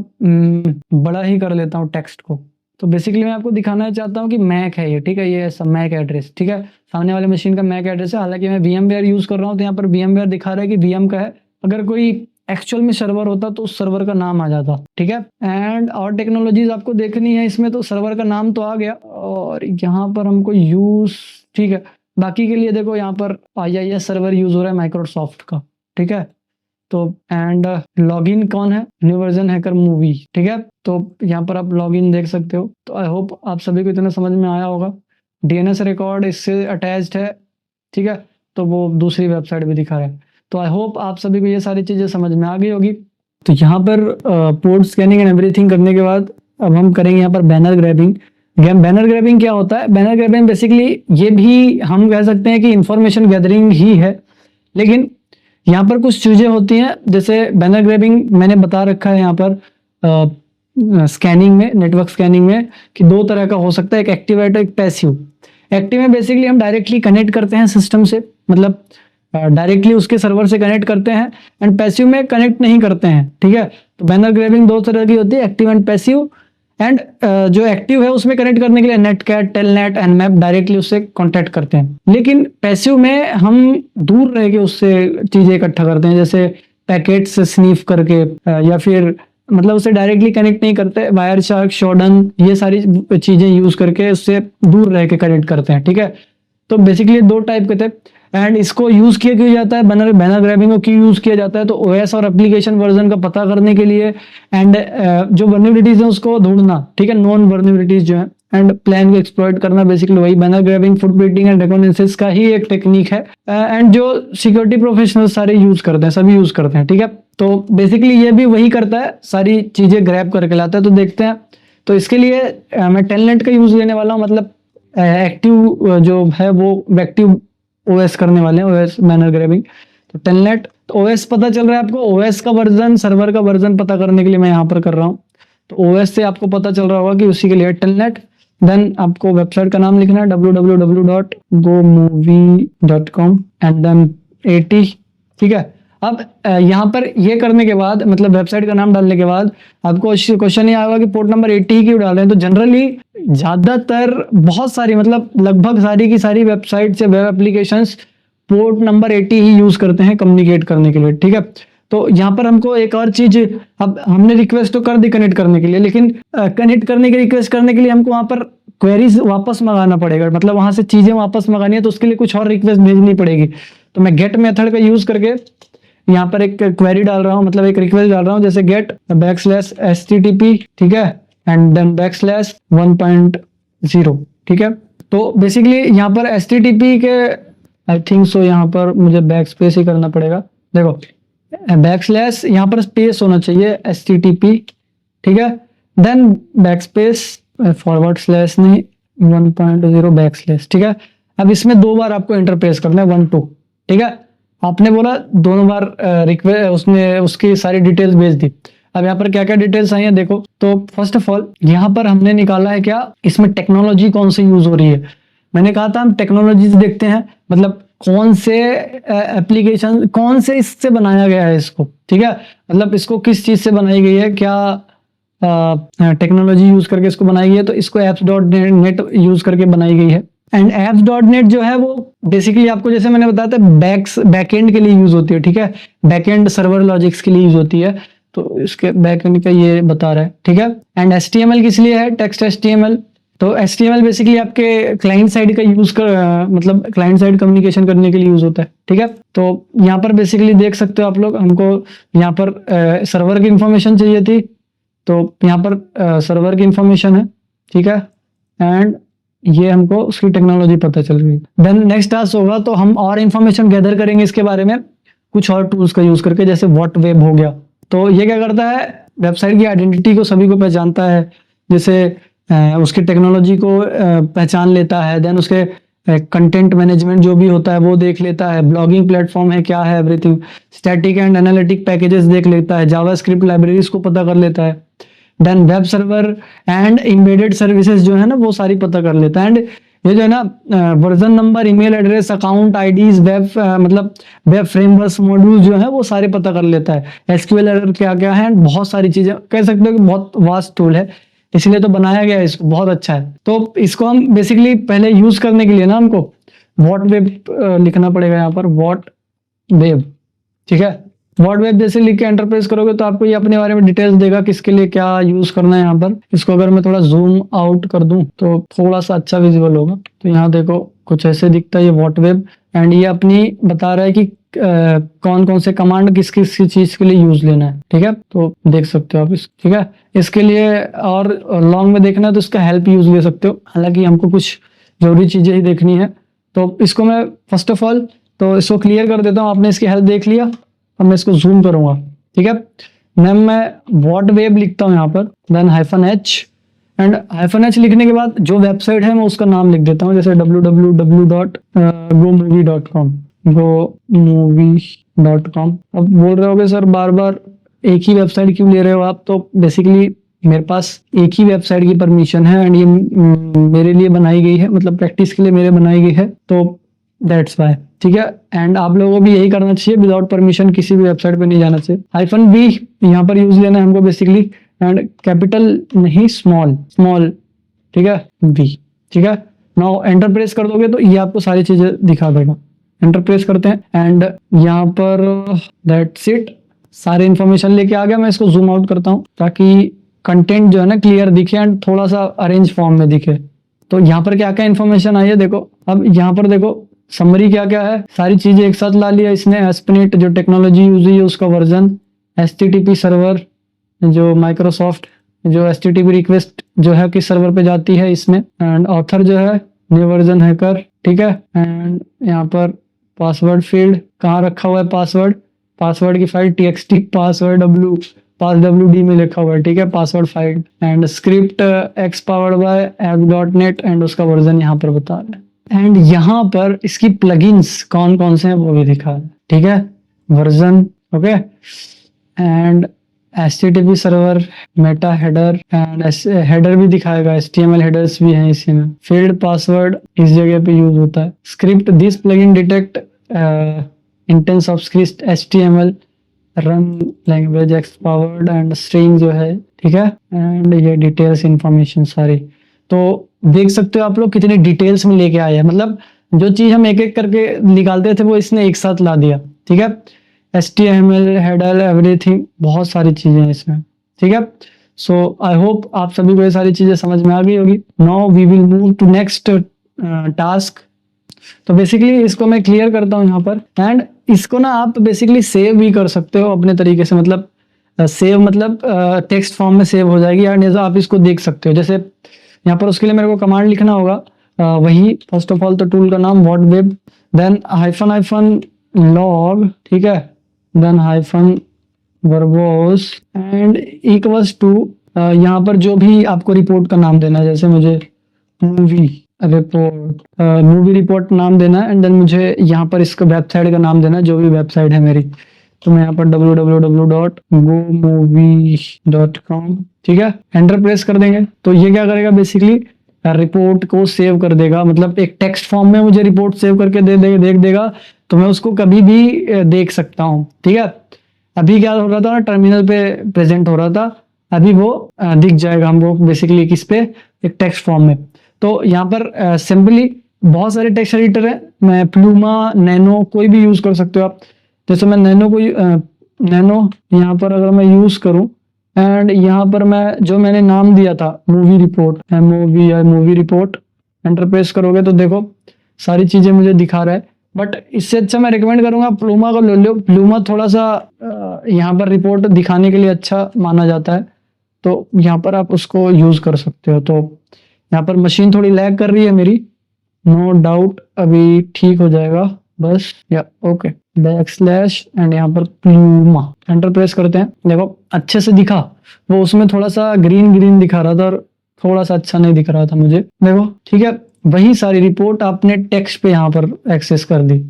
A: बड़ा ही कर लेता हूँ टेक्स्ट को। तो बेसिकली मैं आपको दिखाना चाहता हूँ कि मैक है ये, ठीक है, ये ऐसा मैक एड्रेस, ठीक है, सामने वाले मशीन का मैक एड्रेस है। हालांकि मैं VMware यूज़ कर रहा हूँ तो यहाँ पर VMware दिखा रहा है कि VM का है, अगर कोई एक्चुअल में सर्वर होता तो उस सर्वर का नाम आ जाता, ठीक है। एंड और टेक्नोलॉजीज आपको देखनी है इसमें, तो सर्वर का नाम तो आ गया, और यहाँ पर हमको यूज़, ठीक है, बाकी के लिए देखो यहाँ पर IIS सर्वर यूज़ हो रहा है माइक्रोसॉफ्ट का, ठीक है। तो एंड लॉगिन कौन है, न्यू वर्जन हैकर मूवी, ठीक है। तो यहाँ पर आप लॉगिन देख सकते हो। तो आई होप आप सभी को इतना समझ में आया होगा। डीएनएस रिकॉर्ड इससे अटैच्ड है, ठीक है, तो वो दूसरी वेबसाइट भी दिखा रहा है। तो आई होप आप सभी को ये सारी चीज़ें समझ में आ गई होगी। तो यहाँ पर पोर्ट स्कैनिंग एंड एवरीथिंग करने के बाद अब हम करेंगे यहाँ पर बैनर ग्रैबिंग। बैनर ग्रैबिंग क्या होता है? बैनर ग्रैबिंग बेसिकली ये भी हम कह सकते हैं कि इंफॉर्मेशन गैदरिंग ही है, लेकिन यहाँ पर कुछ चीज़ें होती हैं। जैसे बैनर ग्रैबिंग मैंने बता रखा है यहाँ पर स्कैनिंग में, नेटवर्क स्कैनिंग में, कि दो तरह का हो सकता है, एक एक्टिव है तो एक पैसिव। एक्टिव में बेसिकली हम डायरेक्टली कनेक्ट करते हैं सिस्टम से, मतलब डायरेक्टली उसके सर्वर से कनेक्ट करते हैं, एंड पैसिव में कनेक्ट नहीं करते हैं, ठीक है। तो बैनर ग्रैबिंग दो तरह की होती है, एक्टिव एंड पैसिव। एंड जो एक्टिव है उसमें कनेक्ट करने के लिए नेटकैट, टेलनेट, एनमैप डायरेक्टली उससे कांटेक्ट करते हैं। लेकिन पैसिव में हम दूर रह के उससे चीजें इकट्ठा करते हैं, जैसे पैकेट से स्नीफ करके, या फिर मतलब उससे डायरेक्टली कनेक्ट नहीं करते, वायर शार्क, शॉर्डन, ये सारी चीजें यूज करके उससे दूर रह के कनेक्ट करते हैं, ठीक है। तो बेसिकली दो टाइप के थे। एंड इसको यूज किया क्यों जाता है, बैनर ग्रैबिंग को क्यों यूज किया जाता है? तो ओएस और एप्लीकेशन वर्जन का पता करने के लिए, एंड जो वल्नरेबिलिटीज है उसको ढूंढना, ठीक है, नॉन वल्नरेबिलिटीज जो है, एंड प्लान को एक्सप्लॉइट करना। बेसिकली वही banner grabbing, footprinting and recognisance का ही एक टेक्निक है, एंड जो सिक्योरिटी प्रोफेशनल सारे यूज करते हैं, सभी यूज करते हैं, ठीक है। तो बेसिकली ये भी वही करता है, सारी चीजें ग्रैब करके लाता है। तो देखते हैं। तो इसके लिए मैं टेलनेट का यूज लेने वाला हूँ, मतलब एक्टिव जो है वो एक्टिव ओएस करने वाले हैं, ओएस बैनर ग्रैबिंग। तो टेलनेट, तो ओएस पता चल रहा है आपको, ओएस का वर्जन, सर्वर का वर्जन पता करने के लिए मैं यहाँ पर कर रहा हूँ। तो ओएस से आपको पता चल रहा होगा कि उसी के लिए टेलनेट। देन आपको वेबसाइट का नाम लिखना है www.gomovie.com एंड देन 80, ठीक है। अब यहाँ पर ये करने के बाद, मतलब वेबसाइट का नाम डालने के बाद आपको क्वेश्चन ये आएगा कि पोर्ट नंबर 80 ही क्यों डाल रहे हैं। तो जनरली ज्यादातर, बहुत सारी, मतलब लगभग सारी की सारी वेबसाइट से वेब एप्लीकेशंस पोर्ट नंबर 80 ही यूज करते हैं कम्युनिकेट करने के लिए, ठीक है। तो यहाँ पर हमको एक और चीज, अब हमने रिक्वेस्ट तो कर दी कनेक्ट करने के लिए, लेकिन कनेक्ट करने की रिक्वेस्ट करने के लिए हमको वहाँ पर क्वेरीज वापस मंगाना पड़ेगा, मतलब वहां से चीजें वापस मंगानी है, तो उसके लिए कुछ और रिक्वेस्ट भेजनी पड़ेगी। तो मैं गेट मेथड का यूज करके यहाँ पर एक क्वेरी डाल रहा हूँ, मतलब एक रिक्वेस्ट डाल रहा हूँ, जैसे गेट /http, ठीक है, एंड देन /1.0, ठीक है। तो बेसिकली यहाँ पर http के, आई थिंक सो यहाँ पर मुझे बैक स्पेस ही करना पड़ेगा। देखो बैकस्लैश यहाँ पर स्पेस होना चाहिए, http, ठीक है, देन बैकस्पेस, / नहीं, 1.0 बैकस्लैश, ठीक है। अब इसमें दो बार आपको इंटरप्रेस करना है, 1 2, ठीक है। आपने बोला दोनों बार रिक्वेस्ट, उसने उसकी सारी डिटेल्स भेज दी। अब यहाँ पर क्या क्या डिटेल्स आई हैं देखो। तो फर्स्ट ऑफ ऑल यहाँ पर हमने निकाला है क्या, इसमें टेक्नोलॉजी कौन सी यूज हो रही है। मैंने कहा था हम टेक्नोलॉजीज देखते हैं, मतलब कौन से एप्लीकेशन, कौन से इससे बनाया गया है इसको, ठीक है, मतलब इसको किस चीज से बनाई गई है, क्या टेक्नोलॉजी यूज करके इसको बनाई गई है। तो इसको apps.net यूज करके बनाई गई है। एंड apps.net जो है वो बेसिकली आपको, जैसे मैंने बताया था, बैकएंड के लिए यूज होती है, ठीक है, बैकएंड सर्वर लॉजिक्स के लिए यूज होती है। तो इसके बैकएंड का ये बता रहा है, ठीक है। एंड HTML किस लिए है, टेक्स्ट HTML। तो HTML बेसिकली आपके क्लाइंट साइड का यूज कर, मतलब क्लाइंट साइड कम्युनिकेशन करने के लिए यूज होता है, ठीक है। तो यहाँ पर बेसिकली देख सकते हो आप लोग, हमको यहाँ पर सर्वर की इंफॉर्मेशन चाहिए थी, तो यहाँ पर सर्वर की इंफॉर्मेशन है, ठीक है, एंड ये हमको उसकी टेक्नोलॉजी पता चल गई। देन नेक्स्ट टास्क होगा, तो हम और इंफॉर्मेशन गैदर करेंगे इसके बारे में कुछ और टूल्स का यूज करके, जैसे व्हाटवेब हो गया। तो ये क्या करता है, वेबसाइट की आइडेंटिटी को सभी को पहचानता है, जैसे उसकी टेक्नोलॉजी को पहचान लेता है, देन उसके कंटेंट मैनेजमेंट जो भी होता है वो देख लेता है, ब्लॉगिंग प्लेटफॉर्म है क्या है, everything, static and analytic packages देख लेता है, जावास्क्रिप्ट लाइब्रेरीज को पता कर लेता है, then web server and embedded services जो है ना वो सारी पता कर लेता है। एंड ये जो है ना version number, email address, account IDs, web मतलब वेब फ्रेमवर्क मॉड्यूल जो है वो सारे पता कर लेता है, एसक्यूएल एरर क्या क्या है, एंड बहुत सारी चीजें, कह सकते हो कि बहुत वास्ट टूल है, इसलिए तो बनाया गया है इसको, बहुत अच्छा है। तो इसको हम बेसिकली पहले यूज करने के लिए ना हमको व्हाटवेब लिखना पड़ेगा यहाँ पर, व्हाटवेब, ठीक है। व्हाटवेब जैसे लिख के एंटरप्रेस करोगे तो आपको ये अपने बारे में डिटेल्स देगा, किसके लिए क्या यूज करना है। यहाँ पर इसको अगर मैं थोड़ा जूम आउट कर दूं तो थोड़ा सा अच्छा विजिबल होगा। तो यहाँ देखो कुछ ऐसे दिखता है ये व्हाटवेब,
B: एंड ये अपनी बता रहा है कि कौन कौन से कमांड किस किस चीज के लिए यूज लेना है, ठीक है। तो देख सकते हो आप इस, ठीक है। इसके लिए और लॉन्ग में देखना है तो इसका हेल्प यूज ले सकते हो, हालांकि हमको कुछ जरूरी चीजें ही देखनी है। तो इसको मैं फर्स्ट ऑफ ऑल तो इसको क्लियर कर देता हूँ। आपने इसकी हेल्प देख लिया, अब मैं इसको जूम करूंगा, ठीक है। मैं व्हाट वेब लिखता हूँ यहाँ पर, देन -h, एंड -h लिखने के बाद जो वेबसाइट है मैं उसका नाम लिख देता हूँ, जैसे www.gomovie.com, gomovie.com। अब बोल रहे होगे सर बार बार एक ही वेबसाइट क्यों ले रहे हो आप, तो बेसिकली मेरे पास एक ही वेबसाइट की परमिशन है एंड ये मेरे लिए बनाई गई है, मतलब प्रैक्टिस के लिए मेरे बनाई गई है, तो दैट्स वाई, ठीक है। एंड आप लोगों को भी यही करना चाहिए, विदाउट परमिशन किसी भी वेबसाइट पे नहीं जाना चाहिए। -v यहाँ पर यूज लेना है हमको बेसिकली, एंड कैपिटल नहीं स्मॉल, ठीक है, v, ठीक है। नाउ एंटर प्रेस कर दोगे तो ये आपको सारी चीजें दिखा देगा। एंटर प्रेस करते हैं एंड यहाँ पर दैट्स इट, सारे इन्फॉर्मेशन लेके आ गया। मैं इसको जूम आउट करता हूँ ताकि कंटेंट जो है ना क्लियर दिखे एंड थोड़ा सा अरेंज फॉर्म में दिखे। तो यहाँ पर क्या क्या इन्फॉर्मेशन आई है देखो। अब यहाँ पर देखो समरी क्या क्या है, सारी चीजें एक साथ ला लिया इसने। एस्पिनेट जो टेक्नोलॉजी यूज हुई है उसका वर्जन, HTTP सर्वर जो माइक्रोसॉफ्ट जो HTTP रिक्वेस्ट जो है किस सर्वर पे जाती है इसमें, एंड ऑथर जो है न्यू वर्जन हैकर, ठीक है। एंड यहाँ पर पासवर्ड फील्ड कहाँ रखा हुआ है, पासवर्ड की फाइल txt पासवर्ड wd में लिखा हुआ है, ठीक है, password file. And script x powered by app.net and उसका वर्जन यहाँ पर बता रहा है। एंड यहाँ पर इसकी प्लगइन्स कौन कौन से हैं वो भी दिखा है, ठीक है, version, okay. And HTTP server, Meta header, and header भी दिखाएगा, HTML हेडर्स भी हैं इसी में। फील्ड पासवर्ड इस जगह पे यूज होता है। Script, this plugin detect intense of script HTML, run language x powered and string जो है, ठीक है। एंड ये डिटेल्स इंफॉर्मेशन सारी, तो देख सकते हो आप लोग कितने डिटेल्स में लेके आए हैं, मतलब जो चीज हम एक एक करके निकालते थे वो इसने एक साथ ला दिया, ठीक है। HTML हेडर एवरीथिंग, बहुत सारी चीजें हैं इसमें, ठीक है। सो आई होप आप सभी को ये सारी चीजें समझ में आ गई होगी। Now we will move to next task. तो बेसिकली इसको मैं क्लियर करता हूँ यहाँ पर, एंड इसको ना आप बेसिकली सेव भी कर सकते हो अपने तरीके से, मतलब सेव मतलब टेक्स्ट फॉर्म में सेव हो जाएगी, एंड आप इसको देख सकते हो। जैसे यहाँ पर उसके लिए मेरे को कमांड लिखना होगा, वही फर्स्ट ऑफ ऑल तो टूल का नाम व्हाट वेब, देन -log, ठीक है, then -verbose and equals to यहाँ पर जो भी आपको रिपोर्ट का नाम देना है, जैसे मुझे मूवी रिपोर्ट नाम देना है, एंड देन मुझे यहाँ पर इसका वेबसाइट का नाम देना है, जो भी वेबसाइट है मेरी। तो मैं यहाँ पर www.gomovie.com, ठीक है, एंटर प्रेस कर देंगे। तो ये क्या करेगा, बेसिकली रिपोर्ट को सेव कर देगा, मतलब एक टेक्स्ट फॉर्म में मुझे रिपोर्ट सेव करके देख देगा, तो मैं उसको कभी भी देख सकता हूँ, ठीक है। अभी क्या हो रहा था ना, टर्मिनल पे प्रेजेंट हो रहा था, अभी वो दिख जाएगा हमको बेसिकली किस पे, एक टेक्स्ट फॉर्म में। तो यहाँ पर सिंपली बहुत सारे टेक्स्ट एडिटर है, मैं प्लूमा, नैनो कोई भी यूज कर सकते हो आप। जैसे मैं नैनो यहाँ पर अगर मैं यूज करूँ, एंड यहाँ पर मैं जो मैंने नाम दिया था movie report, movie report, enter press करोगे तो देखो सारी चीजें मुझे दिखा रहा है। बट इससे अच्छा मैं रिकमेंड करूंगा प्लूमा को ले लो। प्लूमा थोड़ा सा यहाँ पर रिपोर्ट दिखाने के लिए अच्छा माना जाता है, तो यहाँ पर आप उसको यूज कर सकते हो। तो यहाँ पर मशीन थोड़ी लैग कर रही है मेरी, नो डाउट अभी ठीक हो जाएगा बस, या ओके, बैकस्लैश एंड यहाँ पर प्लूमा, एंटर प्रेस करते हैं। देखो अच्छे से दिखा, वो उसमें थोड़ा सा ग्रीन दिखा रहा था और थोड़ा सा अच्छा नहीं दिख रहा था मुझे, देखो, ठीक है। वही सारी रिपोर्ट आपने टेक्स्ट पे यहाँ पर एक्सेस कर दी,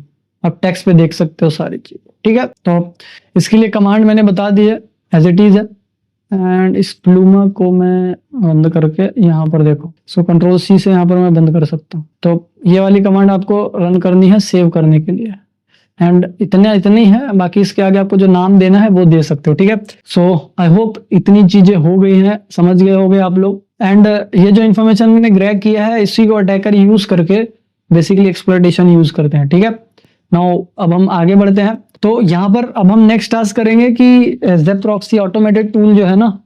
B: आप टेक्स्ट पे देख सकते हो सारी चीज, ठीक है। तो इसके लिए कमांड मैंने बता दी है, एज इट इज है। एंड इस प्लूमा को मैं बंद करके यहाँ पर देखो, सो Ctrl+C से यहाँ पर मैं बंद कर सकता हूँ। तो ये वाली कमांड आपको रन करनी है सेव करने के लिए, एंड इतनी है, बाकी इसके आगे आपको जो नाम देना है वो दे सकते हो, ठीक है। सो आई होप इतनी चीजें हो गई हैं, समझ गए होंगे आप लोग। एंड ये जो इन्फॉर्मेशन मैंने ग्रैब किया है, इसी को अटैकर यूज करके बेसिकली एक्सप्लॉइटेशन यूज करते हैं, ठीक है। नाउ अब हम आगे बढ़ते हैं। तो यहाँ पर अब हम नेक्स्ट टास्क करेंगे कि ज़ेप प्रॉक्सी ऑटोमेटेड टूल जो है ना,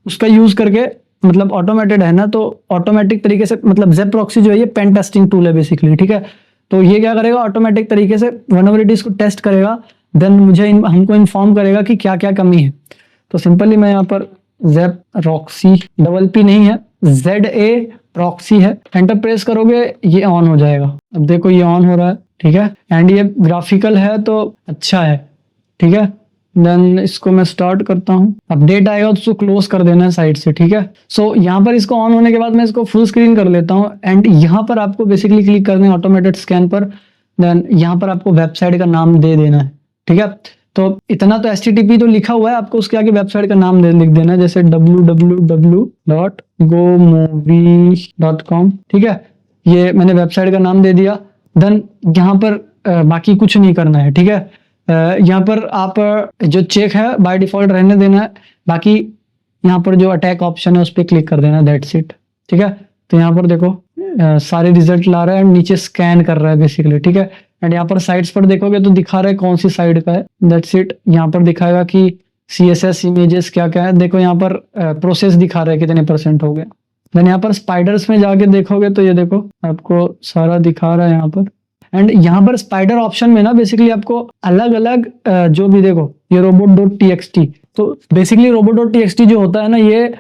B: उसका यूज करके, मतलब ऑटोमेटेड है ना, तो ऑटोमेटिक तरीके से, मतलब ज़ेप प्रॉक्सी जो है ये पेन टेस्टिंग टूल है बेसिकली, ठीक है।
A: तो ये क्या करेगा, ऑटोमेटिक तरीके से वल्नरेबिलिटीज को टेस्ट करेगा, देन हमको इन्फॉर्म करेगा कि क्या क्या कमी है। तो सिंपली मैं यहाँ पर जेप प्रॉक्सी, डबल पी नहीं है, ZA प्रॉक्सी है, एंटर प्रेस करोगे ये ऑन हो जाएगा। अब देखो ये ऑन हो रहा है, ठीक है, एंड ये ग्राफिकल है तो अच्छा है, ठीक है। देन इसको मैं स्टार्ट करता हूँ, अपडेट आएगा तो उसको क्लोज कर देना है साइड से, ठीक है। सो यहाँ पर इसको ऑन होने के बाद मैं इसको फुल स्क्रीन कर लेता हूँ, एंड यहाँ पर आपको बेसिकली क्लिक करना है ऑटोमेटेड स्कैन पर। देन यहाँ पर आपको वेबसाइट का नाम दे देना है, ठीक है। तो इतना तो HTTP तो लिखा हुआ है, आपको उसके आगे वेबसाइट का नाम लिख देना है, जैसे www.gomovie.com, ठीक है। ये मैंने वेबसाइट का नाम दे दिया। देन यहाँ पर बाकी कुछ नहीं करना है, ठीक है। यहाँ पर आप जो चेक है बाय डिफॉल्ट रहने देना है, बाकी यहाँ पर जो अटैक ऑप्शन है उस पर क्लिक कर देना है, दैट्स इट, ठीक है। तो यहाँ पर देखो सारे रिजल्ट ला रहा है, नीचे स्कैन कर रहा है बेसिकली, ठीक है। एंड यहाँ पर साइट्स पर देखोगे तो दिखा रहा है कौन सी साइड का है, दैट्स इट। यहाँ पर दिखाएगा कि CSS इमेजेस क्या क्या है, देखो यहाँ पर प्रोसेस दिखा रहा है कितने % हो गए। देन यहाँ पर स्पाइडर्स में जाके देखोगे तो ये देखो आपको सारा दिखा रहा है यहाँ पर। एंड यहाँ पर स्पाइडर ऑप्शन में ना बेसिकली आपको अलग अलग जो भी देखो ये robot.txt, तो बेसिकली robot.txt जो होता है ना, ये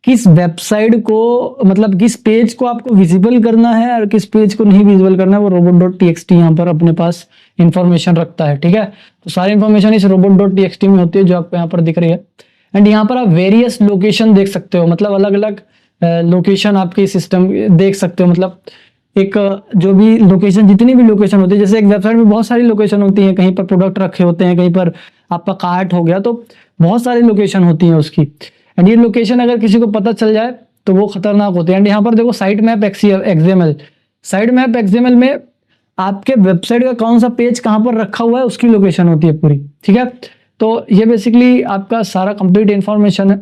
A: किस वेबसाइट को मतलब किस पेज को आपको विजिबल करना है और किस पेज को नहीं विजिबल करना है, वो robot.txt यहाँ पर अपने पास इंफॉर्मेशन रखता है, ठीक है। तो सारी इंफॉर्मेशन इस robot.txt में होती है जो आपको यहाँ पर दिख रही है। एंड यहाँ पर आप वेरियस लोकेशन देख सकते हो, मतलब अलग अलग लोकेशन आपके सिस्टम देख सकते हो, मतलब एक जो भी लोकेशन, जितनी भी लोकेशन होती है, जैसे एक वेबसाइट में बहुत सारी लोकेशन होती है, कहीं पर प्रोडक्ट रखे होते हैं, कहीं पर आपका कार्ट हो गया, तो बहुत सारी लोकेशन होती है उसकी। एंड ये लोकेशन अगर किसी को पता चल जाए तो वो खतरनाक होते हैं। एंड यहाँ पर देखो site map XML, site map XML में आपके वेबसाइट का कौन सा पेज कहाँ पर रखा हुआ है उसकी लोकेशन होती है पूरी, ठीक है। तो ये बेसिकली आपका सारा कंप्लीट इंफॉर्मेशन है।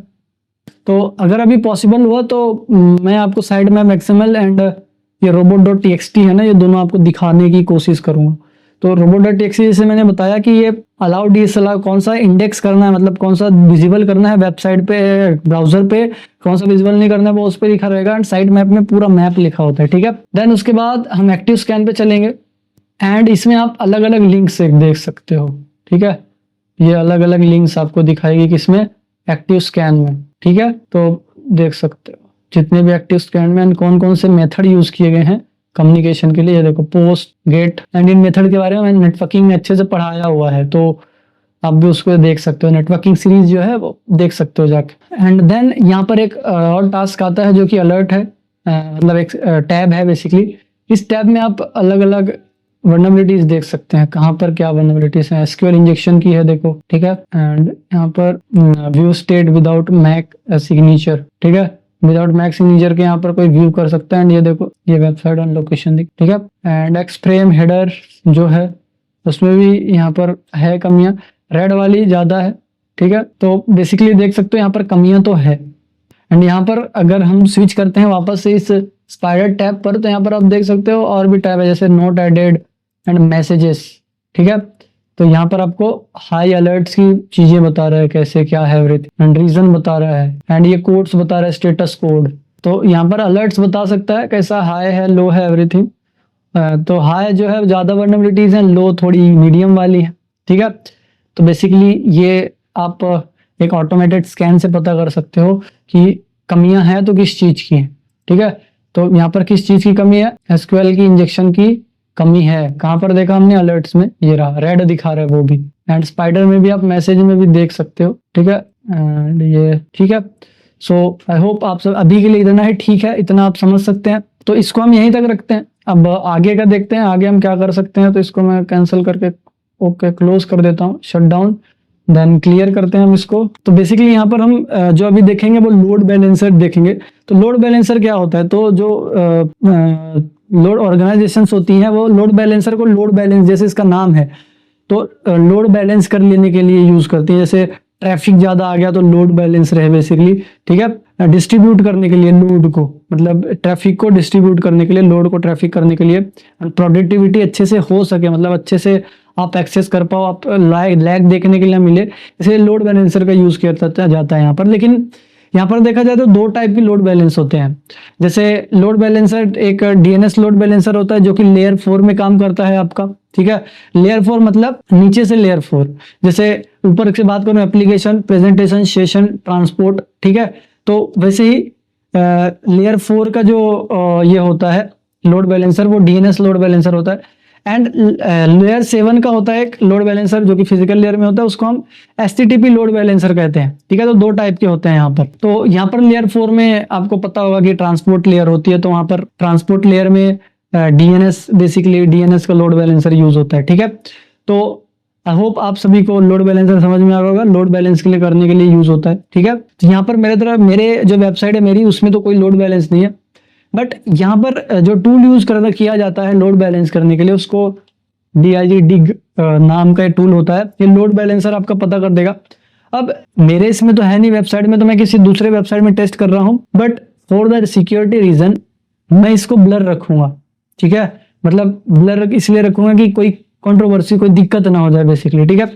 A: तो अगर अभी पॉसिबल हुआ तो मैं आपको साइट मैप XML एंड ये robot.txt है ना, ये दोनों आपको दिखाने की कोशिश करूंगा। तो robot.txt जैसे मैंने बताया कि ये अलाउ DSLR कौन सा इंडेक्स करना है, मतलब कौन सा विजिबल करना है वेबसाइट पे, ब्राउजर पे, कौन सा विजिबल नहीं करना है वो उस पर लिखा रहेगा। एंड साइट मैप में पूरा मैप लिखा होता है, ठीक है। देन उसके बाद हम एक्टिव स्कैन पे चलेंगे, एंड इसमें आप अलग अलग लिंक्स देख सकते हो, ठीक है। ये अलग अलग लिंक्स आपको दिखाएगी किसमें, एक्टिव स्कैन में, ठीक है। तो देख सकते हो जितने भी एक्टिव स्कैन में कौन कौन से मेथड यूज किए गए हैं कम्युनिकेशन के लिए। ये देखो post, get, and in method के बारे में मैंने नेटवर्किंग में अच्छे से पढ़ाया हुआ है, तो आप भी उसको देख सकते हो, नेटवर्किंग सीरीज जो है वो देख सकते हो जाके। एंड देन यहाँ पर एक और टास्क आता है जो कि अलर्ट है, मतलब एक टैब है बेसिकली। इस टैब में आप अलग अलग वर्नेबिलिटीज देख सकते हैं, कहाँ पर क्या वर्नेबिलिटीज है। SQL इंजेक्शन की है देखो, ठीक है। एंड यहाँ पर view state without MAC signature, ठीक है, विदाउट मैक सिग्नेचर के यहाँ पर कोई व्यू कर सकता है। एंड ये देखो ये वेबसाइट ऑन लोकेशन, ठीक है। एंड एक्सफ्रेम हेडर जो है उसमें भी यहाँ पर है कमियां, रेड वाली ज्यादा है, ठीक है। तो बेसिकली देख सकते हो यहाँ पर कमियां तो है। एंड यहाँ पर अगर हम स्विच करते हैं वापस से इस स्पाइडर टैब पर, तो यहाँ पर आप देख सकते हो और भी टैब है, जैसे नोट एडेड एंड मैसेजेस, ठीक है। तो यहाँ पर आपको हाई अलर्ट्स की चीजें बता रहा है, कैसे क्या है एवरीथिंग, एंड रीजन बता रहा है, एंड ये कोड्स बता रहा है, स्टेटस कोड। तो यहाँ पर अलर्ट्स बता सकता है कैसा हाई है, लो है, एवरीथिंग। तो हाई जो है ज्यादा वर्नेबिलिटीज है, लो थोड़ी मीडियम वाली है, ठीक है। तो बेसिकली ये आप एक ऑटोमेटेड स्कैन से पता कर सकते हो कि कमियां हैं तो किस चीज की है, ठीक है। तो यहाँ पर किस चीज की कमी है, SQL की इंजेक्शन की कमी है। कहाँ पर देखा हमने, अलर्ट्स में, ये रहा रेड दिखा रहा है वो भी। एंड स्पाइडर में भी आप मैसेज में भी देख सकते हो, ठीक है। एंड ये ठीक है। सो आई होप आप सब अभी के लिए इतना ही ठीक है, इतना आप समझ सकते हैं। तो इसको हम यहीं तक रखते हैं, अब आगे का देखते हैं आगे हम क्या कर सकते हैं। तो इसको मैं कैंसिल करके ओके क्लोज कर देता हूँ, शट डाउन, देन क्लियर करते हैं हम इसको। तो बेसिकली यहाँ पर हम जो अभी देखेंगे वो लोड बैलेंसर देखेंगे। तो लोड बैलेंसर क्या होता है, तो जो लोड ऑर्गेनाइजेशंस होती हैं वो लोड बैलेंसर को लोड बैलेंस, जैसे इसका नाम है, तो लोड बैलेंस कर लेने के लिए यूज करती है। जैसे ट्रैफिक ज्यादा आ गया तो लोड बैलेंस रहे बेसिकली, ठीक है। डिस्ट्रीब्यूट करने के लिए लोड को, मतलब ट्रैफिक को डिस्ट्रीब्यूट करने के लिए, लोड को ट्रैफिक करने के लिए, प्रोडक्टिविटी अच्छे से हो सके, मतलब अच्छे से आप एक्सेस कर पाओ, आप लैग देखने के लिए मिले, इसलिए लोड बैलेंसर का यूज किया जाता है यहाँ पर। लेकिन
B: यहाँ पर देखा जाए तो दो टाइप की लोड बैलेंस होते हैं। जैसे लोड बैलेंसर, एक डीएनएस लोड बैलेंसर होता है जो कि लेयर 4 में काम करता है आपका, ठीक है। लेयर 4 मतलब नीचे से लेयर 4, जैसे ऊपर से बात करूं एप्लीकेशन, प्रेजेंटेशन, सेशन, ट्रांसपोर्ट, ठीक है। तो वैसे ही लेयर 4 का जो ये होता है लोड बैलेंसर, वो डीएनएस लोड बैलेंसर होता है। एंड लेयर 7 का होता है एक लोड बैलेंसर जो कि फिजिकल लेयर में होता है, उसको हम एचटीटीपी लोड बैलेंसर कहते हैं, ठीक है। तो दो टाइप के होते हैं यहाँ पर। तो यहाँ पर लेयर 4 में आपको पता होगा कि ट्रांसपोर्ट लेयर होती है, तो वहाँ पर ट्रांसपोर्ट लेयर में डीएनएस, बेसिकली डीएनएस का लोड बैलेंसर यूज होता है, ठीक है। तो आई होप आप सभी को लोड बैलेंसर समझ में आ गया होगा, लोड बैलेंस के लिए करने के लिए यूज होता है, ठीक है। तो यहाँ पर मेरे जो वेबसाइट है मेरी, उसमें तो कोई लोड बैलेंस नहीं है, बट यहाँ पर जो टूल यूज किया जाता है लोड बैलेंस करने के लिए, उसको DIG डिग नाम का टूल होता है। ये लोड बैलेंसर आपका पता कर देगा। अब मेरे इसमें तो है नहीं वेबसाइट में, तो मैं किसी दूसरे वेबसाइट में टेस्ट कर रहा हूँ, but for the security reason मैं इसको ब्लर रखूंगा, ठीक है। मतलब ब्लर इसलिए रखूंगा कि कोई कंट्रोवर्सी, कोई दिक्कत ना हो जाए बेसिकली, ठीक है।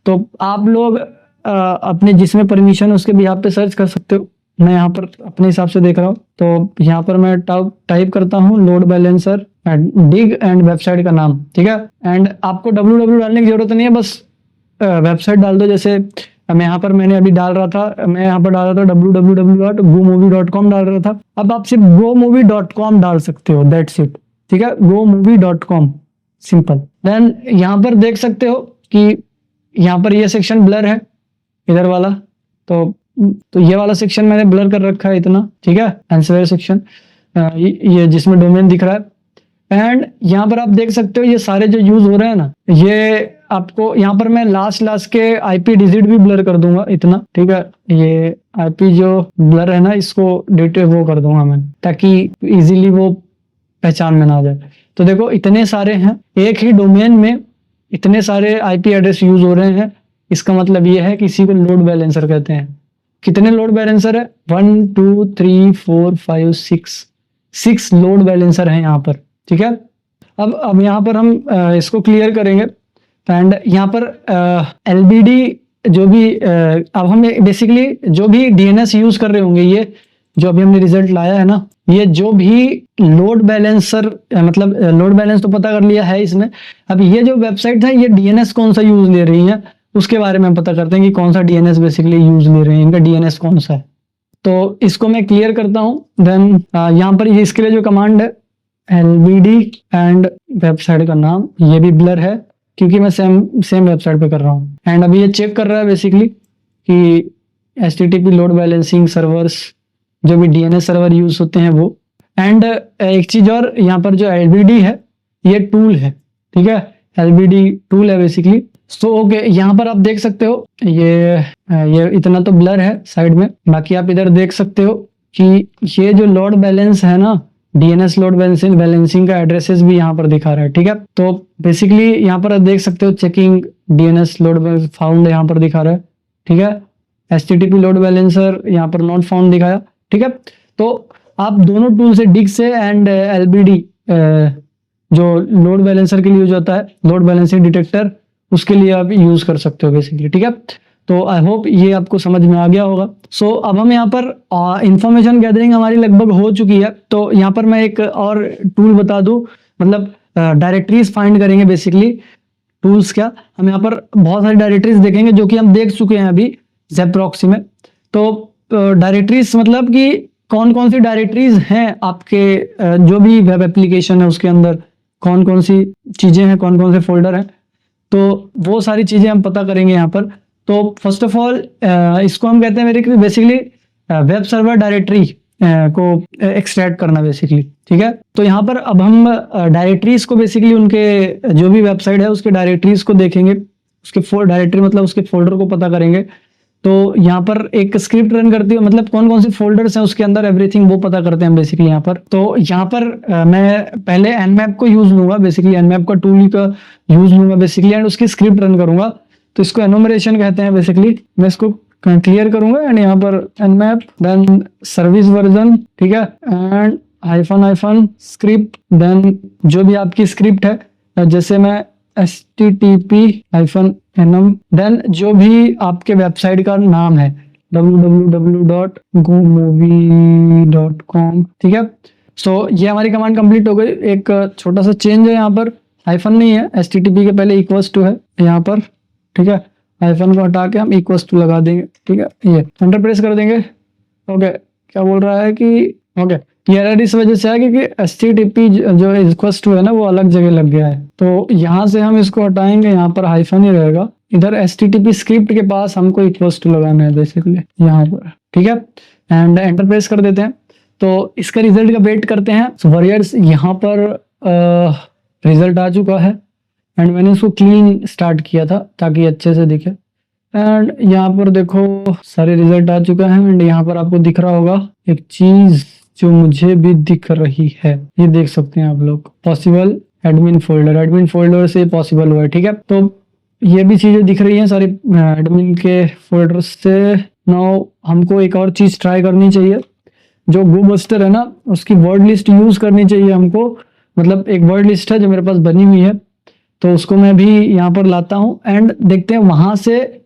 B: तो आप लोग अपने जिसमें परमिशन है उसके बिहाफ पे सर्च कर सकते हो। मैं यहाँ पर अपने हिसाब से देख रहा हूँ, तो यहाँ पर मैं टाइप करता हूँ load balancer dig and website का नाम, ठीक है। एंड आपको www डालने की जरूरत नहीं है, बस वेबसाइट डाल दो। जैसे मैं यहाँ पर मैंने अभी डाल रहा था, मैं यहाँ पर डाल रहा था www.gomovie.com डाल रहा था। अब आप सिर्फ gomovie.com डाल सकते हो, दैट्स इट, ठीक है। gomovie.com, simple. देन यहाँ पर देख सकते हो कि यहाँ पर ये सेक्शन ब्लर है, इधर वाला, तो ये वाला सेक्शन मैंने ब्लर कर रखा है इतना, ठीक है। एंसवेयर सेक्शन, ये जिसमें डोमेन दिख रहा है। एंड यहाँ पर आप देख सकते हो ये सारे जो यूज हो रहे हैं ना, ये आपको यहाँ पर मैं लास्ट के IP डिजिट भी ब्लर कर दूंगा इतना, ठीक है। ये IP जो ब्लर है ना, इसको वो कर दूंगा मैं, ताकि इजीली वो पहचान में ना आ जाए। तो देखो इतने सारे हैं, एक ही डोमेन में इतने सारे IP एड्रेस यूज हो रहे हैं। इसका मतलब ये है कि इसी को लोड बैलेंसर कहते हैं। कितने लोड बैलेंसर है? 1 2 3 4 5 6 लोड बैलेंसर है यहाँ पर, ठीक है। अब यहाँ पर हम इसको क्लियर करेंगे। एंड यहाँ पर LBD जो भी अब हम बेसिकली जो भी DNS यूज कर रहे होंगे, ये जो अभी हमने रिजल्ट लाया है ना, ये जो भी लोड बैलेंसर, मतलब लोड बैलेंस तो पता कर लिया है इसने। अब ये जो वेबसाइट है ये DNS कौन सा यूज ले रही है, उसके बारे में पता करते हैं कि कौन सा DNS बेसिकली यूज ले रहे हैं, इनका DNS कौन सा है। तो इसको मैं क्लियर करता हूँ। देन यहाँ पर इसके लिए जो कमांड है LBD एंड वेबसाइट का नाम, ये भी ब्लर है क्योंकि मैं सेम वेबसाइट पे कर रहा हूँ। एंड अभी ये चेक कर रहा है बेसिकली कि HTTP लोड बैलेंसिंग सर्वर्स, जो भी DNS सर्वर यूज होते हैं वो। एंड एक चीज और, यहाँ पर जो LBD है ये टूल है, ठीक है। LBD टूल है बेसिकली। सो ओके, यहाँ पर आप देख सकते हो ये इतना तो ब्लर है साइड में, बाकी आप इधर देख सकते हो कि ये जो लोड बैलेंस है ना, DNS लोड बैलेंसिंग का एड्रेसेस भी यहाँ पर दिखा रहा है, ठीक है। तो बेसिकली यहाँ पर आप देख सकते हो चेकिंग DNS लोड फाउंड यहाँ पर दिखा रहा है, ठीक है। HTTP लोड बैलेंसर यहाँ पर नॉट फाउंड दिखाया, ठीक है। तो आप दोनों टूल से डिग से एंड LBD जो लोड बैलेंसर के लिए यूज होता है, लोड बैलेंसिंग डिटेक्टर, उसके लिए आप यूज कर सकते हो बेसिकली, ठीक है। तो आई होप ये आपको समझ में आ गया होगा। सो अब हम यहाँ पर इंफॉर्मेशन गैदरिंग हमारी लगभग हो चुकी है। तो यहाँ पर मैं एक और टूल बता दूं, मतलब डायरेक्टरीज फाइंड करेंगे बेसिकली। टूल्स क्या, हम यहाँ पर बहुत सारी डायरेक्टरीज देखेंगे जो कि हम देख चुके हैं अभी ज़ेप प्रॉक्सी में। तो डायरेक्टरीज मतलब कि कौन कौन सी डायरेक्टरीज हैं आपके जो भी वेब एप्लीकेशन है उसके अंदर, कौन कौन सी चीज़ें हैं, कौन कौन से फोल्डर हैं, तो वो सारी चीज़ें हम पता करेंगे यहाँ पर। तो फर्स्ट ऑफ ऑल इसको हम कहते हैं मेरे बेसिकली वेब सर्वर डायरेक्टरी को एक्सट्रैक्ट करना बेसिकली, ठीक है। तो यहाँ पर अब हम डायरेक्टरीज को बेसिकली उनके जो भी वेबसाइट है उसके डायरेक्टरीज को देखेंगे, उसके डायरेक्टरी मतलब उसके फोल्डर को पता करेंगे। तो यहाँ पर एक स्क्रिप्ट रन करती है, मतलब कौन कौन से फोल्डर्स हैं उसके अंदर, एवरीथिंग वो पता करते हैं बेसिकली यहाँ पर। तो यहाँ पर मैं पहले nmap को यूज लूंगा बेसिकली, nmap का टूल का यूज लूंगा बेसिकली, एंड उसकी स्क्रिप्ट रन करूंगा। तो इसको एनुमरेशन कहते हैं बेसिकली। मैं इसको क्लियर करूंगा एंड यहाँ पर nmap देन सर्विस वर्जन, ठीक है, एंड हाइफन स्क्रिप्ट, देन जो भी आपकी स्क्रिप्ट है, जैसे मैं http-enum, देन जो भी आपके वेबसाइट का नाम है, www.gomovie.com। ठीक है, सो ये हमारी कमांड कंप्लीट हो गई। एक छोटा सा चेंज है, यहाँ पर हाइफन नहीं है, HTTP के पहले इक्वल्स टू है यहाँ पर। ठीक है, हाइफन को हटा के हम इक्वल्स टू लगा देंगे। ठीक है, ये एंटर प्रेस कर देंगे। ओके, क्या बोल रहा है कि ओके, ये एरर इस वजह से है क्योंकि HTTP जो इक्वल्स टू है ना, वो अलग जगह लग गया है। तो यहाँ से हम इसको हटाएंगे, यहाँ पर हाइफन ही रहेगा। इधर HTTP स्क्रिप्ट के पास हमको इक्वल्स टू लगाना है बेसिकली यहाँ पर। ठीक है, एंड एंटर प्रेस कर देते हैं। तो इसका रिजल्ट का वेट करते हैं। सो वॉरियर्स, यहाँ पर रिजल्ट आ चुका है एंड मैंने इसको क्लीन स्टार्ट किया था ताकि अच्छे से दिखे। एंड यहाँ पर देखो सारे रिजल्ट आ चुका है एंड यहाँ पर आपको दिख रहा होगा एक चीज जो मुझे भी दिख रही है, ये देख सकते हैं आप लोग, पॉसिबल एडमिन फोल्डर से पॉसिबल हुआ है। ठीक है, तो ये भी चीजें दिख रही हैं सारी एडमिन के फोल्डर से। नाउ हमको एक और चीज ट्राई करनी चाहिए, जो GoBuster है ना, उसकी वर्ड लिस्ट यूज करनी चाहिए हमको। मतलब एक वर्ड लिस्ट है जो मेरे पास बनी हुई है, तो उसको मैं भी यहाँ पर लाता हूँ एंड देखते हैं वहां से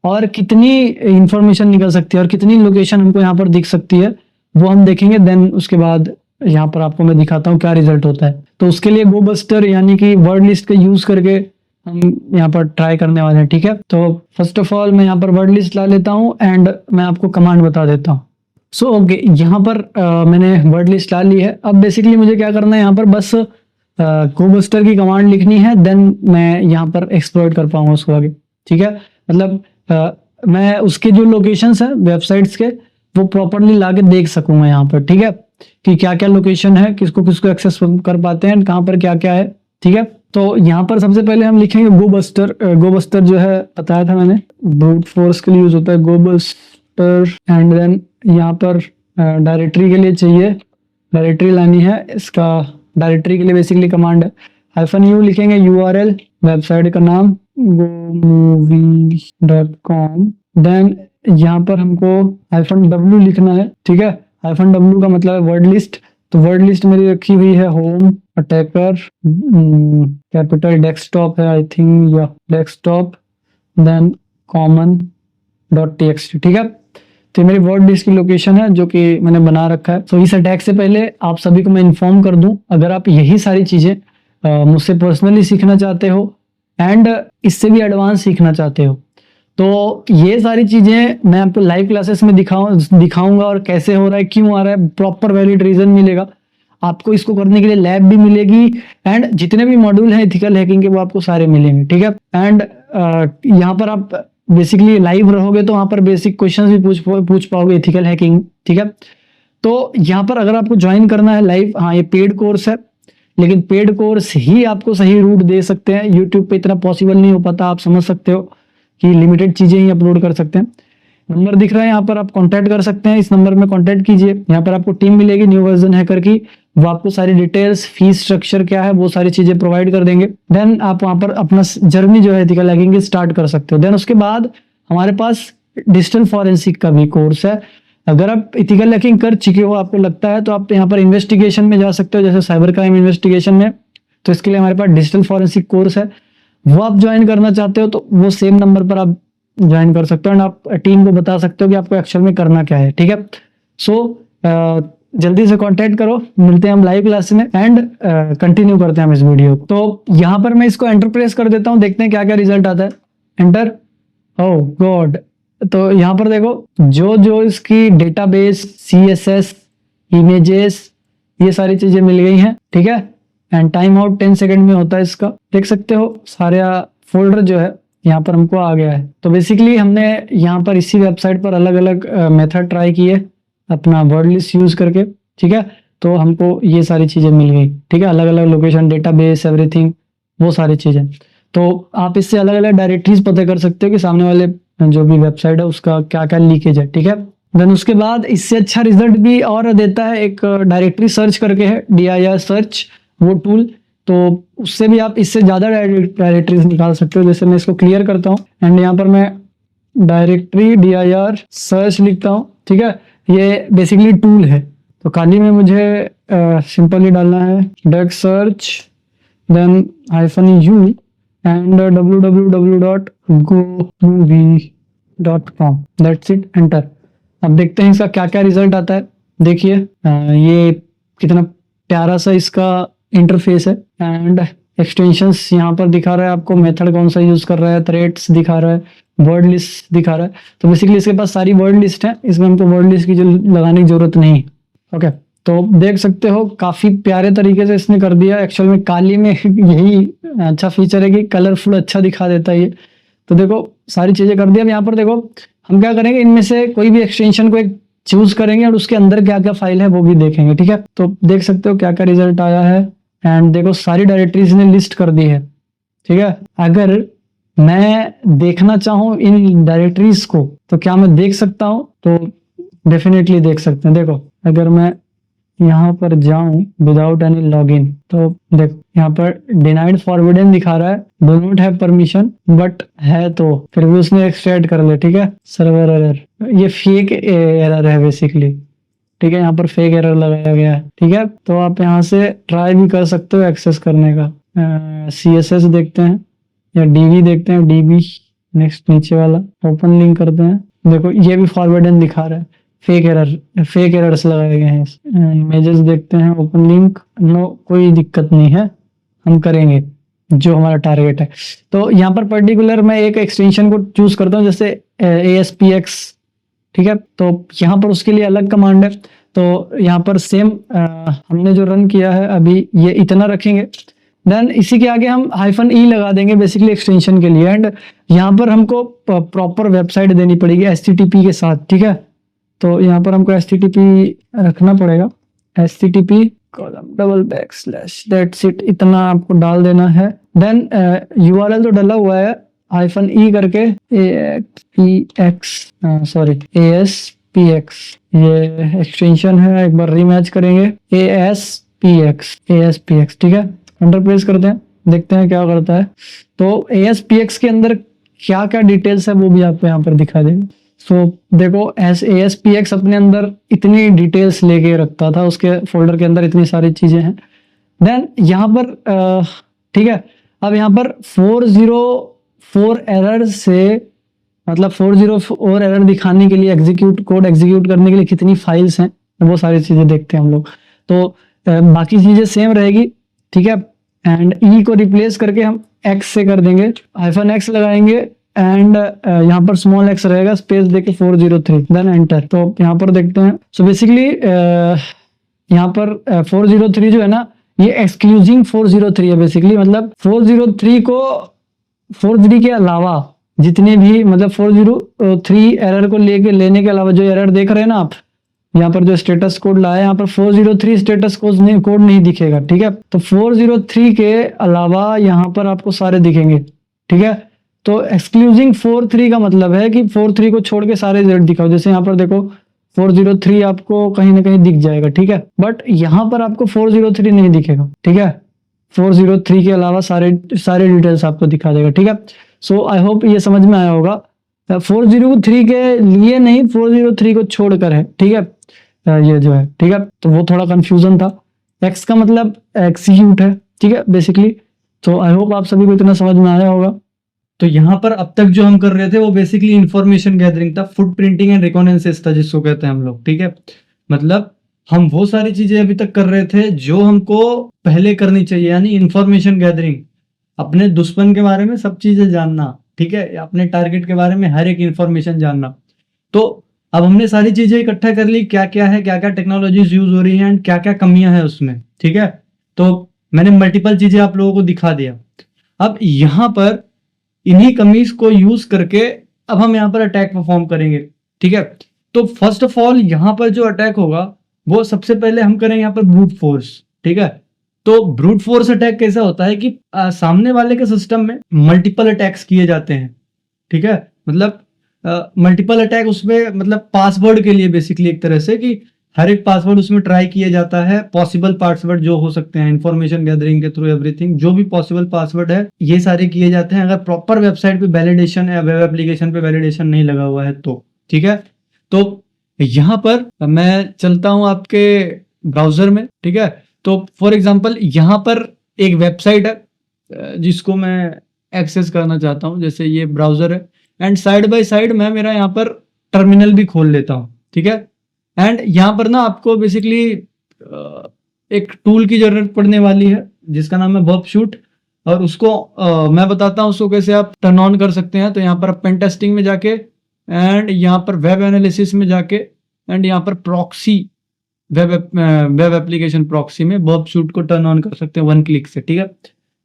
B: और कितनी इंफॉर्मेशन निकल सकती है और कितनी लोकेशन हमको यहाँ पर दिख सकती है, वो हम देखेंगे। देन उसके बाद यहाँ पर आपको मैं दिखाता हूँ क्या रिजल्ट होता है। तो उसके लिए GoBuster यानी कि वर्ड लिस्ट का यूज करके हम यहाँ पर ट्राई करने वाले हैं। ठीक है, तो फर्स्ट ऑफ ऑल मैं यहाँ पर वर्ड लिस्ट ला लेता हूँ एंड मैं आपको कमांड बता देता हूँ। सो ओके, यहाँ पर मैंने वर्ड लिस्ट ला ली है। अब बेसिकली मुझे क्या करना है, यहाँ पर बस GoBuster की कमांड लिखनी है, देन मैं यहाँ पर एक्सप्लॉइट कर पाऊंगा उसको आगे। ठीक है, मतलब मैं उसके जो लोकेशंस हैं वेबसाइट्स के, वो प्रॉपरली लाके देख सकूंगा यहाँ पर। ठीक है, कि क्या क्या लोकेशन है, किसको किसको एक्सेस कर पाते हैं, कहाँ पर क्या क्या है। ठीक है, तो यहाँ पर सबसे पहले हम लिखेंगे GoBuster जो है बताया था मैंने, ब्रूट फोर्स के लिए यूज होता है GoBuster। एंड देन यहाँ पर डायरेक्टरी के लिए चाहिए, डायरेक्टरी लानी है। इसका डायरेक्टरी के लिए बेसिकली कमांड है -u लिखेंगे, URL वेबसाइट का नाम gomovie.com। देन यहाँ पर हमको -w लिखना है। ठीक है, -w का मतलब है वर्ड लिस्ट। तो वर्ड लिस्ट मेरी रखी हुई है होम, अटैकर, कैपिटल डेस्कटॉप है आई थिंक, या डेस्कटॉप, देन common.txt। ठीक है, तो मेरी वर्ड लिस्ट की लोकेशन है जो कि मैंने बना रखा है। तो इस अटैक से पहले आप सभी को मैं इन्फॉर्म कर दूं, अगर आप यही सारी चीजें मुझसे पर्सनली सीखना चाहते हो एंड इससे भी एडवांस सीखना चाहते हो, तो ये सारी चीजें मैं आपको लाइव क्लासेस में दिखाऊंगा और कैसे हो रहा है, क्यों आ रहा है, प्रॉपर वैलिड रीजन मिलेगा आपको। इसको करने के लिए लैब भी मिलेगी एंड जितने भी मॉड्यूल हैं एथिकल हैकिंग के, वो आपको सारे मिलेंगे। ठीक है, एंड यहाँ पर आप बेसिकली लाइव रहोगे तो वहां पर बेसिक क्वेश्चंस भी पूछ पाओगे एथिकल हैकिंग। ठीक है, तो यहाँ पर अगर आपको ज्वाइन करना है लाइव, हाँ ये पेड कोर्स है, लेकिन पेड कोर्स ही आपको सही रूट दे सकते हैं। यूट्यूब पे इतना पॉसिबल नहीं हो पाता, आप समझ सकते हो कि लिमिटेड चीजें ही अपलोड कर सकते हैं। नंबर दिख रहा है यहाँ पर, आप कांटेक्ट कर सकते हैं, इस नंबर में कांटेक्ट कीजिए। यहाँ पर आपको टीम मिलेगी न्यू वर्जन हैकर की, वो आपको सारी डिटेल्स, फीस स्ट्रक्चर क्या है, वो सारी चीजें प्रोवाइड कर देंगे। देन आप वहां पर अपना जर्नी जो है एथिकल हैकिंग की स्टार्ट कर सकते हो। देन उसके बाद हमारे पास डिजिटल फॉरेंसिक का भी कोर्स है। अगर आप एथिकल हैकिंग कर चुके हो, आपको लगता है, तो आप यहाँ पर इन्वेस्टिगेशन में जा सकते हो, जैसे साइबर क्राइम इन्वेस्टिगेशन में। तो इसके लिए हमारे पास डिजिटल फॉरेंसिक कोर्स है, वो आप ज्वाइन करना चाहते हो तो वो सेम नंबर पर आप ज्वाइन कर सकते हो एंड आप टीम को बता सकते हो कि आपको एक्चुअल में करना क्या है। ठीक है, सो जल्दी से कांटेक्ट करो, मिलते हैं हम लाइव क्लास में एंड कंटिन्यू करते हैं हम इस वीडियो। तो यहाँ पर मैं इसको एंटर प्रेस कर देता हूँ, देखते हैं क्या क्या रिजल्ट आता है। एंटर, ओह गॉड, तो यहाँ पर देखो जो इसकी डेटाबेस, CSS, इमेजेस, ये सारी चीजें मिल गई हैं। ठीक है, एंड टाइम आउट 10 सेकंड में होता है इसका, देख सकते हो सारे फोल्डर जो है यहाँ पर हमको आ गया है। तो बेसिकली हमने यहाँ पर इसी वेबसाइट पर अलग अलग मेथड ट्राई किए अपना वर्ड लिस्ट यूज करके। ठीक है, तो हमको ये सारी चीजें मिल गई। ठीक है, अलग अलग लोकेशन, डेटाबेस, एवरीथिंग, वो सारी चीजें। तो आप इससे अलग अलग डायरेक्टरीज पता कर सकते हो कि सामने वाले जो भी वेबसाइट है उसका क्या क्या लीकेज है। ठीक है, देन उसके बाद इससे अच्छा रिजल्ट भी और देता है, एक डायरेक्टरी सर्च करके है, DIR सर्च, वो टूल। तो उससे भी आप इससे ज्यादा डायरेक्टरीज निकाल सकते हो। जैसे मैं इसको क्लियर करता हूँ एंड यहाँ पर मैं डायरेक्टरी DIR सर्च लिखता हूँ। ठीक है, ये बेसिकली टूल है। तो खाली में मुझे सिंपली डालना है duck search, then -u and www.gomovie .com, that's it, enter. अब देखते हैं इसका क्या क्या रिजल्ट आता है। देखिए ये कितना प्यारा सा इसका इंटरफेस है एंड एक्सटेंशंस यहाँ पर दिखा रहा है आपको, मेथड कौन सा यूज कर रहा है, थ्रेड्स दिखा रहा है, वर्ड लिस्ट दिखा रहा है। तो बेसिकली इसके पास सारी वर्ड लिस्ट है, इसमें हमको वर्ड लिस्ट की जो लगाने की जरूरत नहीं है। ओके, तो देख सकते हो काफी प्यारे तरीके से इसने कर दिया। एक्चुअल में काली में यही अच्छा फीचर है कि कलरफुल अच्छा दिखा देता है ये। तो देखो सारी चीजें कर दी। अब यहाँ पर देखो हम क्या करेंगे, इनमें से कोई भी एक्सटेंशन को एक चूज करेंगे और उसके अंदर क्या क्या फाइल है वो भी देखेंगे। ठीक है, तो देख सकते हो क्या क्या रिजल्ट आया है एंड देखो सारी डायरेक्टरीज ने लिस्ट कर दी है। ठीक है, अगर मैं देखना चाहूँ इन डायरेक्टरीज को तो क्या मैं देख सकता हूँ? तो डेफिनेटली देख सकते हैं। देखो अगर मैं यहाँ पर जाऊं विदाउट एनी लॉगिन तो देख यहाँ पर डिनाइड फॉरवर्डेड दिखा रहा है, do not have permission, but है तो फिर भी उसने एक्सट्रैक्ट कर लिया। ठीक है, सर्वर एरर, ये फेक एरर है बेसिकली। ठीक है, यहाँ पर फेक एरर लगाया गया है। ठीक है, तो आप यहाँ से ट्राई भी कर सकते हो एक्सेस करने का। CSS देखते हैं या DB देखते हैं, DB नेक्स्ट नीचे वाला ओपन लिंक करते हैं। देखो ये भी फॉरवर्डेड दिखा रहा है, फेक एरर्स लगाए गए हैं। इमेजेस देखते हैं, ओपन लिंक, नो कोई दिक्कत नहीं है, हम करेंगे जो हमारा टारगेट है। तो यहाँ पर पर्टिकुलर मैं एक एक्सटेंशन को चूज करता हूँ, जैसे ASPX। ठीक है, तो यहाँ पर उसके लिए अलग कमांड है। तो यहाँ पर सेम हमने जो रन किया है अभी ये इतना रखेंगे, देन इसी के आगे हम -e लगा देंगे बेसिकली एक्सटेंशन के लिए। एंड यहाँ पर हमको प्रॉपर वेबसाइट देनी पड़ेगी HTTP के साथ। ठीक है, तो यहाँ पर हमको HTTP रखना पड़ेगा, HTTP // इतना आपको डाल देना है। देन URL तो डला हुआ है -e करके ASPX ये एक्सटेंशन है। एक बार रीमैच करेंगे ASPX। ठीक है, अंडर प्रेस करते हैं, देखते हैं क्या करता है। तो ASPX के अंदर क्या क्या डिटेल्स है वो भी आपको यहाँ पर दिखा देंगे। देखो ASPX अपने अंदर इतनी डिटेल्स लेके रखता था, उसके फोल्डर के अंदर इतनी सारी चीजें हैं। देन यहाँ पर ठीक है, अब यहाँ पर 404 एरर से मतलब 404 एरर दिखाने के लिए कोड एग्जीक्यूट करने के लिए कितनी फाइल्स हैं वो सारी चीजें देखते हैं हम लोग। तो बाकी चीजें सेम रहेगी। ठीक है, एंड E को रिप्लेस करके हम X से कर देंगे, -X लगाएंगे एंड यहाँ पर स्मॉल x रहेगा, स्पेस देके 403, देन एंटर। तो यहाँ पर देखते हैं। सो बेसिकली यहाँ पर 403 जो है ना, ये एक्सक्लूजिंग 403 है बेसिकली। मतलब 403 को 43 के अलावा जितने भी मतलब 403 एरर को लेने के अलावा जो एरर देख रहे हैं ना आप, यहाँ पर जो स्टेटस कोड लाया है, यहाँ पर 403 स्टेटस कोड नहीं दिखेगा। ठीक है, तो 403 के अलावा यहाँ पर आपको सारे दिखेंगे। ठीक है, तो एक्सक्लूजिंग 43 का मतलब है कि 43 को छोड़ के सारे जेड दिखाओ। जैसे यहाँ पर देखो 403 आपको कहीं ना कहीं दिख जाएगा। ठीक है, बट यहाँ पर आपको 403 नहीं दिखेगा। ठीक है, 403 के अलावा सारे डिटेल्स आपको दिखा देगा। ठीक है, सो आई होप ये समझ में आया होगा। 403 के लिए नहीं, 403 को छोड़कर है। ठीक है, ये जो है। ठीक है, तो वो थोड़ा कंफ्यूजन था। एक्स का मतलब एक्सीक्यूट है। ठीक है बेसिकली। तो आई होप आप सभी को इतना समझ में आया होगा। तो यहाँ पर अब तक जो हम कर रहे थे वो बेसिकली इंफॉर्मेशन गैदरिंग था, फुटप्रिंटिंग एंड रिकॉनेंसेस था जिसको कहते हैं हम लोग। ठीक है, मतलब हम वो सारी चीजें अभी तक कर रहे थे जो हमको पहले करनी चाहिए, यानी इंफॉर्मेशन गैदरिंग, अपने दुश्मन के बारे में सब चीजें जानना। ठीक है, अपने टारगेट के बारे में हर एक इंफॉर्मेशन जानना। तो अब हमने सारी चीजें इकट्ठा कर ली, क्या क्या है, क्या क्या टेक्नोलॉजीज यूज हो रही हैं एंड क्या क्या कमियां हैं उसमें। ठीक है, तो मैंने मल्टीपल चीजें आप लोगों को दिखा दिया। अब यहाँ पर इन्हीं कमीज को यूज करके अब हम यहाँ पर अटैक परफॉर्म करेंगे। ठीक है, तो फर्स्ट ऑफ ऑल यहाँ पर जो अटैक होगा वो सबसे पहले हम करेंगे यहाँ पर ब्रूट फोर्स। ठीक है, तो ब्रूट फोर्स अटैक कैसा होता है कि सामने वाले के सिस्टम में मल्टीपल अटैक्स किए जाते हैं। ठीक है, मतलब मल्टीपल अटैक उसमें मतलब पासवर्ड के लिए बेसिकली एक तरह से कि हर एक पासवर्ड उसमें ट्राई किया जाता है, पॉसिबल पासवर्ड जो हो सकते हैं इंफॉर्मेशन गैदरिंग के थ्रू, एवरीथिंग जो भी पॉसिबल पासवर्ड है ये सारे किए जाते हैं, अगर प्रॉपर वेबसाइट पे वैलिडेशन या वेब एप्लीकेशन पे वैलिडेशन नहीं लगा हुआ है तो। ठीक है, तो यहाँ पर मैं चलता हूँ आपके ब्राउजर में। ठीक है, तो फॉर एग्जाम्पल यहाँ पर एक वेबसाइट है जिसको मैं एक्सेस करना चाहता हूँ। जैसे ये ब्राउजर है, एंड साइड बाय साइड मैं मेरा यहाँ पर टर्मिनल भी खोल लेता हूँ, ठीक है। एंड यहाँ पर ना आपको बेसिकली एक टूल की जरूरत पड़ने वाली है जिसका नाम है बर्ब शूट, और उसको मैं बताता हूँ उसको कैसे आप टर्न ऑन कर सकते हैं। तो यहाँ पर आप पेन टेस्टिंग में जाके एंड यहाँ पर वेब एनालिसिस में जाके एंड यहाँ पर प्रॉक्सी वेब एप्लीकेशन प्रॉक्सी में बर्ब शूट को टर्न ऑन कर सकते हैं 1 क्लिक से, ठीक है।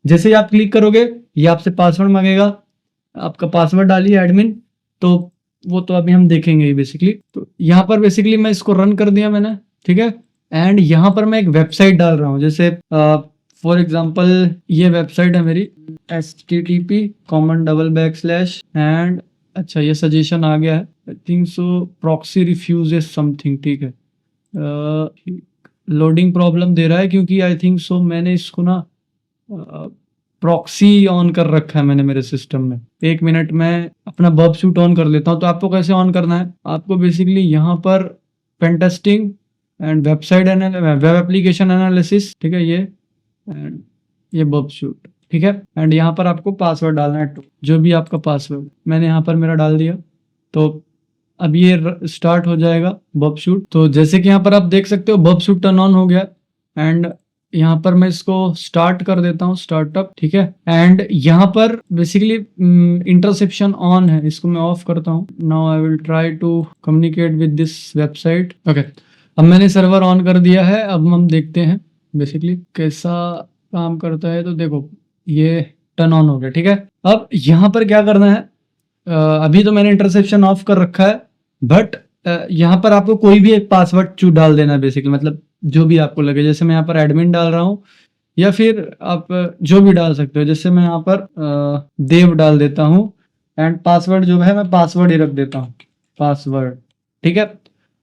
B: जैसे ही आप क्लिक करोगे ये आपसे पासवर्ड मांगेगा, आपका पासवर्ड डालिए एडमिन, तो वो तो अभी हम देखेंगे ही बेसिकली। तो यहाँ पर बेसिकली मैं इसको रन कर दिया मैंने, ठीक है। एंड यहाँ पर मैं एक वेबसाइट डाल रहा हूँ, जैसे फॉर एग्जांपल ये वेबसाइट है मेरी http:// एंड अच्छा ये सजेशन आ गया है, आई थिंक सो प्रॉक्सी रिफ्यूजेस समथिंग, ठीक है। लोडिंग प्रॉब्लम दे रहा है क्योंकि आई थिंक सो मैंने इसको ना प्रॉक्सी ऑन कर रखा है मैंने मेरे सिस्टम में। 1 मिनट में अपना बर्ब शूट ऑन कर लेता हूँ। तो आपको कैसे ऑन करना है, आपको बेसिकली यहाँ पर pen testing and website web application analysis, ठीक है, ये एंड ये बर्ब शूट, ठीक है। एंड यहाँ पर आपको पासवर्ड डालना है, जो भी आपका पासवर्ड, मैंने यहाँ पर मेरा डाल दिया। तो अब ये स्टार्ट हो जाएगा बर्ब शूट। तो जैसे कि यहाँ पर आप देख सकते हो बर्ब शूट टर्न ऑन हो गया एंड यहाँ पर मैं इसको स्टार्ट कर देता हूँ, स्टार्टअप, ठीक है। एंड यहाँ पर बेसिकली इंटरसेप्शन ऑन है, इसको मैं ऑफ करता हूँ। Now I will try to communicate with this website, okay. अब मैंने सर्वर ऑन कर दिया है, अब हम देखते हैं बेसिकली कैसा काम करता है। तो देखो ये टर्न ऑन हो गया, ठीक है। अब यहाँ पर क्या करना है, अभी तो मैंने इंटरसेप्शन ऑफ कर रखा है, बट यहाँ पर आपको कोई भी एक पासवर्ड डाल देना है बेसिकली, मतलब जो भी आपको लगे। जैसे मैं यहाँ पर एडमिन डाल रहा हूँ, या फिर आप जो भी डाल सकते हो। जैसे मैं यहाँ पर देव डाल देता हूँ एंड पासवर्ड जो है मैं पासवर्ड ही रख देता हूँ, पासवर्ड, ठीक है।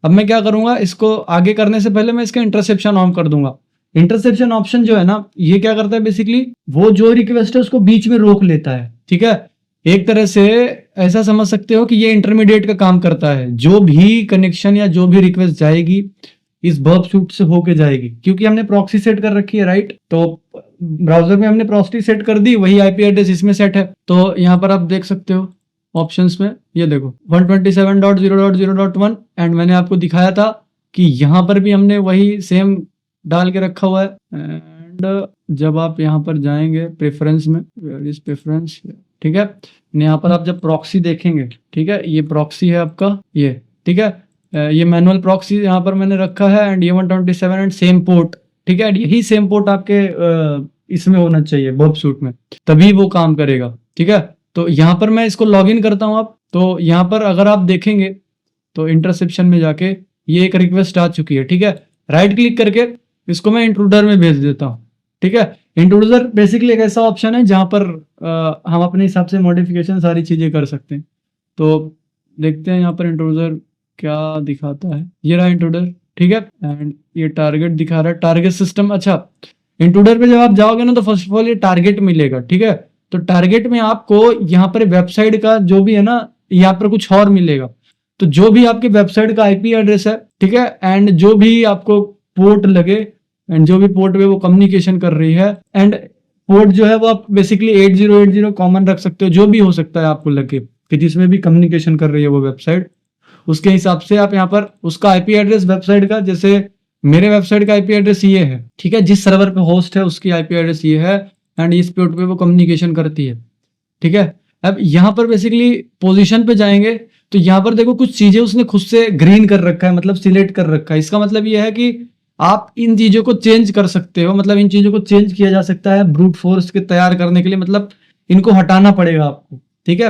B: अब मैं क्या करूँगा, इसको आगे करने से पहले मैं इसका इंटरसेप्शन ऑन कर दूंगा। इंटरसेप्शन ऑप्शन जो है ना, ये क्या करता है बेसिकली, वो जो रिक्वेस्ट है उसको बीच में रोक लेता है, ठीक है। एक तरह से ऐसा समझ सकते हो कि ये इंटरमीडिएट का काम करता है। जो भी कनेक्शन या जो भी रिक्वेस्ट जाएगी इस बर्ब शूट से होके जाएगी, क्योंकि हमने प्रॉक्सी सेट कर रखी है, राइट। तो ब्राउजर में हमने प्रॉक्सी सेट कर दी, वही आईपी एड्रेस इसमें सेट है। तो यहाँ पर आप देख सकते हो ऑप्शंस में, ये देखो 127.0.0.1 एंड मैंने आपको दिखाया था कि यहाँ पर भी हमने वही सेम डाल के रखा हुआ है। एंड जब आप यहाँ पर जाएंगे प्रेफरेंस में, इस प्रेफरेंस, ठीक है, यहाँ पर आप जब प्रॉक्सी देखेंगे, ठीक है, ये प्रॉक्सी है आपका, ये, ठीक है, ये मैनुअल प्रॉक्सी यहाँ पर मैंने रखा है एंड ये 127 एंड सेम पोर्ट, ठीक है। यही सेम पोर्ट आपके इसमें होना चाहिए बर्ब शूट में, तभी वो काम करेगा, ठीक है। तो यहाँ पर मैं इसको लॉग इन करता हूँ अब। तो यहाँ पर अगर आप देखेंगे तो इंटरसेप्शन में जाके ये एक रिक्वेस्ट आ चुकी है, ठीक है। राइट क्लिक करके इसको मैं इंट्रूडर में भेज देता हूँ, ठीक है। इंट्रूडर बेसिकली एक ऐसा ऑप्शन है जहाँ पर हम अपने हिसाब से मॉडिफिकेशन सारी चीजें कर सकते हैं। तो देखते हैं यहाँ पर इंट्रूडर क्या दिखाता है। ये रहा इंट्रूडर, ठीक है। एंड ये टारगेट दिखा रहा है, टारगेट सिस्टम। अच्छा, इंट्रूडर पे जब आप जाओगे ना तो फर्स्ट ऑफ ऑल ये टारगेट मिलेगा, ठीक है। तो टारगेट में आपको यहाँ पर वेबसाइट का जो भी है ना, यहाँ पर कुछ और मिलेगा। तो जो भी आपके वेबसाइट का आईपी एड्रेस है, ठीक है, एंड जो भी आपको पोर्ट लगे एंड जो भी पोर्ट पे वो कम्युनिकेशन कर रही है, एंड पोर्ट जो है वो आप बेसिकली 8080 कॉमन रख सकते हो, जो भी हो सकता है आपको लगे कि जिसमें भी कम्युनिकेशन कर रही है वो वेबसाइट, उसके हिसाब से आप यहाँ पर उसका आईपी एड्रेस वेबसाइट का, जैसे मेरे वेबसाइट का आईपी एड्रेस ये है, ठीक है, जिस सर्वर पे होस्ट है उसकी आईपी एड्रेस ये है एंड इस पोर्ट पे वो कम्युनिकेशन करती है, ठीक है। अब यहाँ पर बेसिकली पोजीशन पे जाएंगे तो यहाँ पर देखो कुछ चीजें उसने खुद से ग्रीन कर रखा है, मतलब सिलेक्ट कर रखा है। इसका मतलब ये है कि आप इन चीजों को चेंज कर सकते हो, मतलब इन चीजों को चेंज किया जा सकता है ब्रूट फोर्स के तैयार करने के लिए, मतलब इनको हटाना पड़ेगा आपको, ठीक है।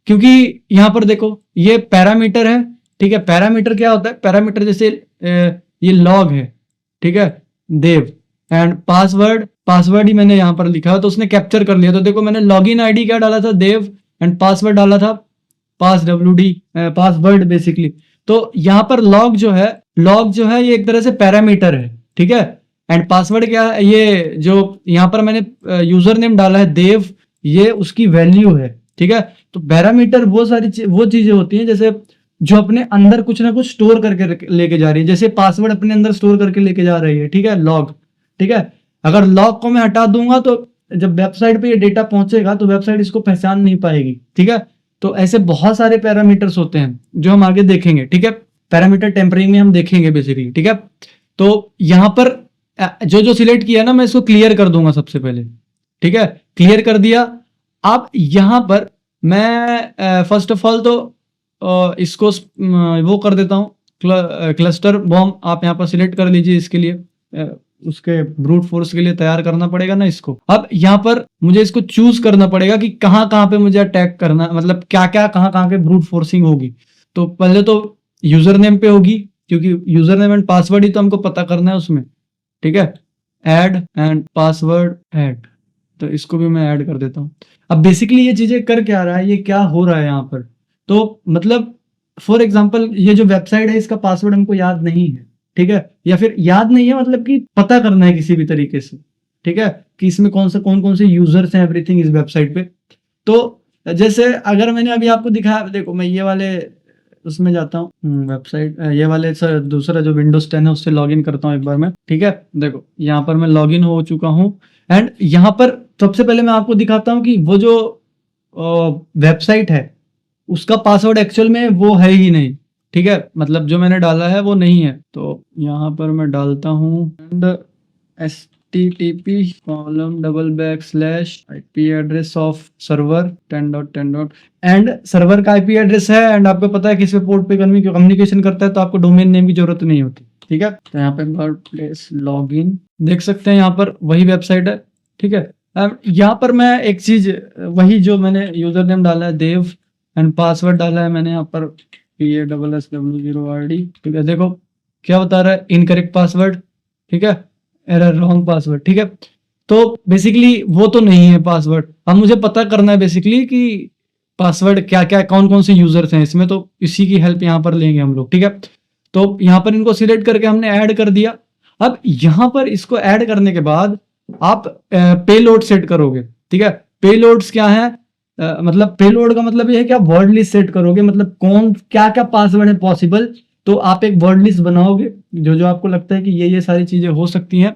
B: क्योंकि यहाँ पर देखो ये पैरामीटर है, ठीक है। पैरामीटर क्या होता है, पैरामीटर जैसे ये लॉग है, ठीक है, देव, एंड पासवर्ड ही मैंने यहाँ पर लिखा है तो उसने कैप्चर कर लिया। तो देखो मैंने लॉगिन आईडी क्या डाला था, देव, एंड पासवर्ड डाला था पासवर्ड बेसिकली। तो यहाँ पर लॉग जो है ये एक तरह से पैरामीटर है, ठीक है। एंड पासवर्ड क्या है, ये जो यहाँ पर मैंने यूजर नेम डाला है देव, ये उसकी वैल्यू है, ठीक है। तो पैरामीटर वो चीजें होती हैं जैसे जो अपने अंदर कुछ ना कुछ स्टोर करके लेके जा रही है, जैसे पासवर्ड अपने अंदर स्टोर करके लेके जा रही है, ठीक है, लॉग, ठीक है। अगर लॉग को मैं हटा दूंगा तो जब वेबसाइट पे ये डेटा पहुंचेगा तो वेबसाइट इसको पहचान नहीं पाएगी, ठीक है। तो ऐसे बहुत सारे पैरामीटर्स होते हैं जो हम आगे देखेंगे, ठीक है। पैरामीटर टेम्परिंग में हम देखेंगे बेसिकली, ठीक है। तो यहाँ पर जो जो सिलेक्ट किया ना, मैं इसको क्लियर कर दूंगा सबसे पहले, ठीक है। क्लियर कर दिया। अब यहाँ पर मैं फर्स्ट ऑफ ऑल तो इसको वो कर देता हूँ, क्लस्टर बॉम्ब आप यहाँ पर सिलेक्ट कर लीजिए। इसके लिए उसके ब्रूट फोर्स के लिए तैयार करना पड़ेगा ना इसको। अब यहाँ पर मुझे इसको चूज करना पड़ेगा कि कहाँ कहाँ पे मुझे अटैक करना, मतलब क्या क्या कहाँ कहाँ पे ब्रूट फोर्सिंग होगी। तो पहले तो यूजर नेम पे होगी, क्योंकि यूजर नेम एंड पासवर्ड ही तो हमको पता करना है उसमें, ठीक है। ऐड एंड पासवर्ड ऐड, तो इसको भी मैं ऐड कर देता हूँ। अब बेसिकली ये चीजें कर क्या रहा है, ये क्या हो रहा है यहाँ पर, तो मतलब फॉर एग्जाम्पल ये जो वेबसाइट है इसका पासवर्ड हमको याद नहीं है, ठीक है, या फिर याद नहीं है मतलब कि पता करना है किसी भी तरीके से, ठीक है, कि इसमें कौन कौन से यूजर्स हैं, एवरीथिंग इस वेबसाइट पे। तो जैसे अगर मैंने अभी आपको दिखाया, देखो मैं ये वाले उसमें जाता हूँ वेबसाइट, ये वाले दूसरा जो विंडोज 10 है उससे लॉगिन करता हूँ एक बार मैं, ठीक है। देखो यहाँ पर मैं लॉगिन हो चुका हूँ एंड यहाँ पर सबसे पहले मैं आपको दिखाता हूँ कि वो जो वेबसाइट है उसका पासवर्ड एक्चुअल में वो है ही नहीं, ठीक है, मतलब जो मैंने डाला है वो नहीं है। तो यहाँ पर मैं डालता हूँ http://ip address of server 10.10. And server का आईपी एड्रेस है एंड आपको पता है किस पोर्ट पे कम्युनिकेशन करता है, तो आपको डोमेन नेम की जरूरत नहीं होती, ठीक है। तो यहाँ पे वर्ड प्लेस लॉगिन देख सकते हैं, यहाँ पर वही वेबसाइट है, ठीक है। यहाँ पर मैं एक चीज, वही जो मैंने यूजर नेम डाला है देव एंड पासवर्ड डाला है मैंने यहाँ पर PASSW0RD, ठीक है। देखो क्या बता रहा है, इनकरेक्ट पासवर्ड, ठीक है, एरर रॉन्ग पासवर्ड, ठीक है। तो बेसिकली वो तो नहीं है पासवर्ड। अब मुझे पता करना है बेसिकली कि पासवर्ड क्या क्या, कौन कौन से यूजर्स हैं इसमें, तो इसी की हेल्प यहाँ पर लेंगे हम लोग, ठीक है। तो यहाँ पर इनको सिलेक्ट करके हमने ऐड कर दिया। अब यहाँ पर इसको ऐड करने के बाद आप पेलोड सेट करोगे, ठीक है। पेलोड्स क्या है, मतलब पेलोड का मतलब ये है कि आप वर्ड लिस्ट सेट करोगे, मतलब कौन क्या क्या पासवर्ड है पॉसिबल, तो आप एक वर्ड लिस्ट बनाओगे जो जो आपको लगता है कि ये सारी चीजें हो सकती हैं।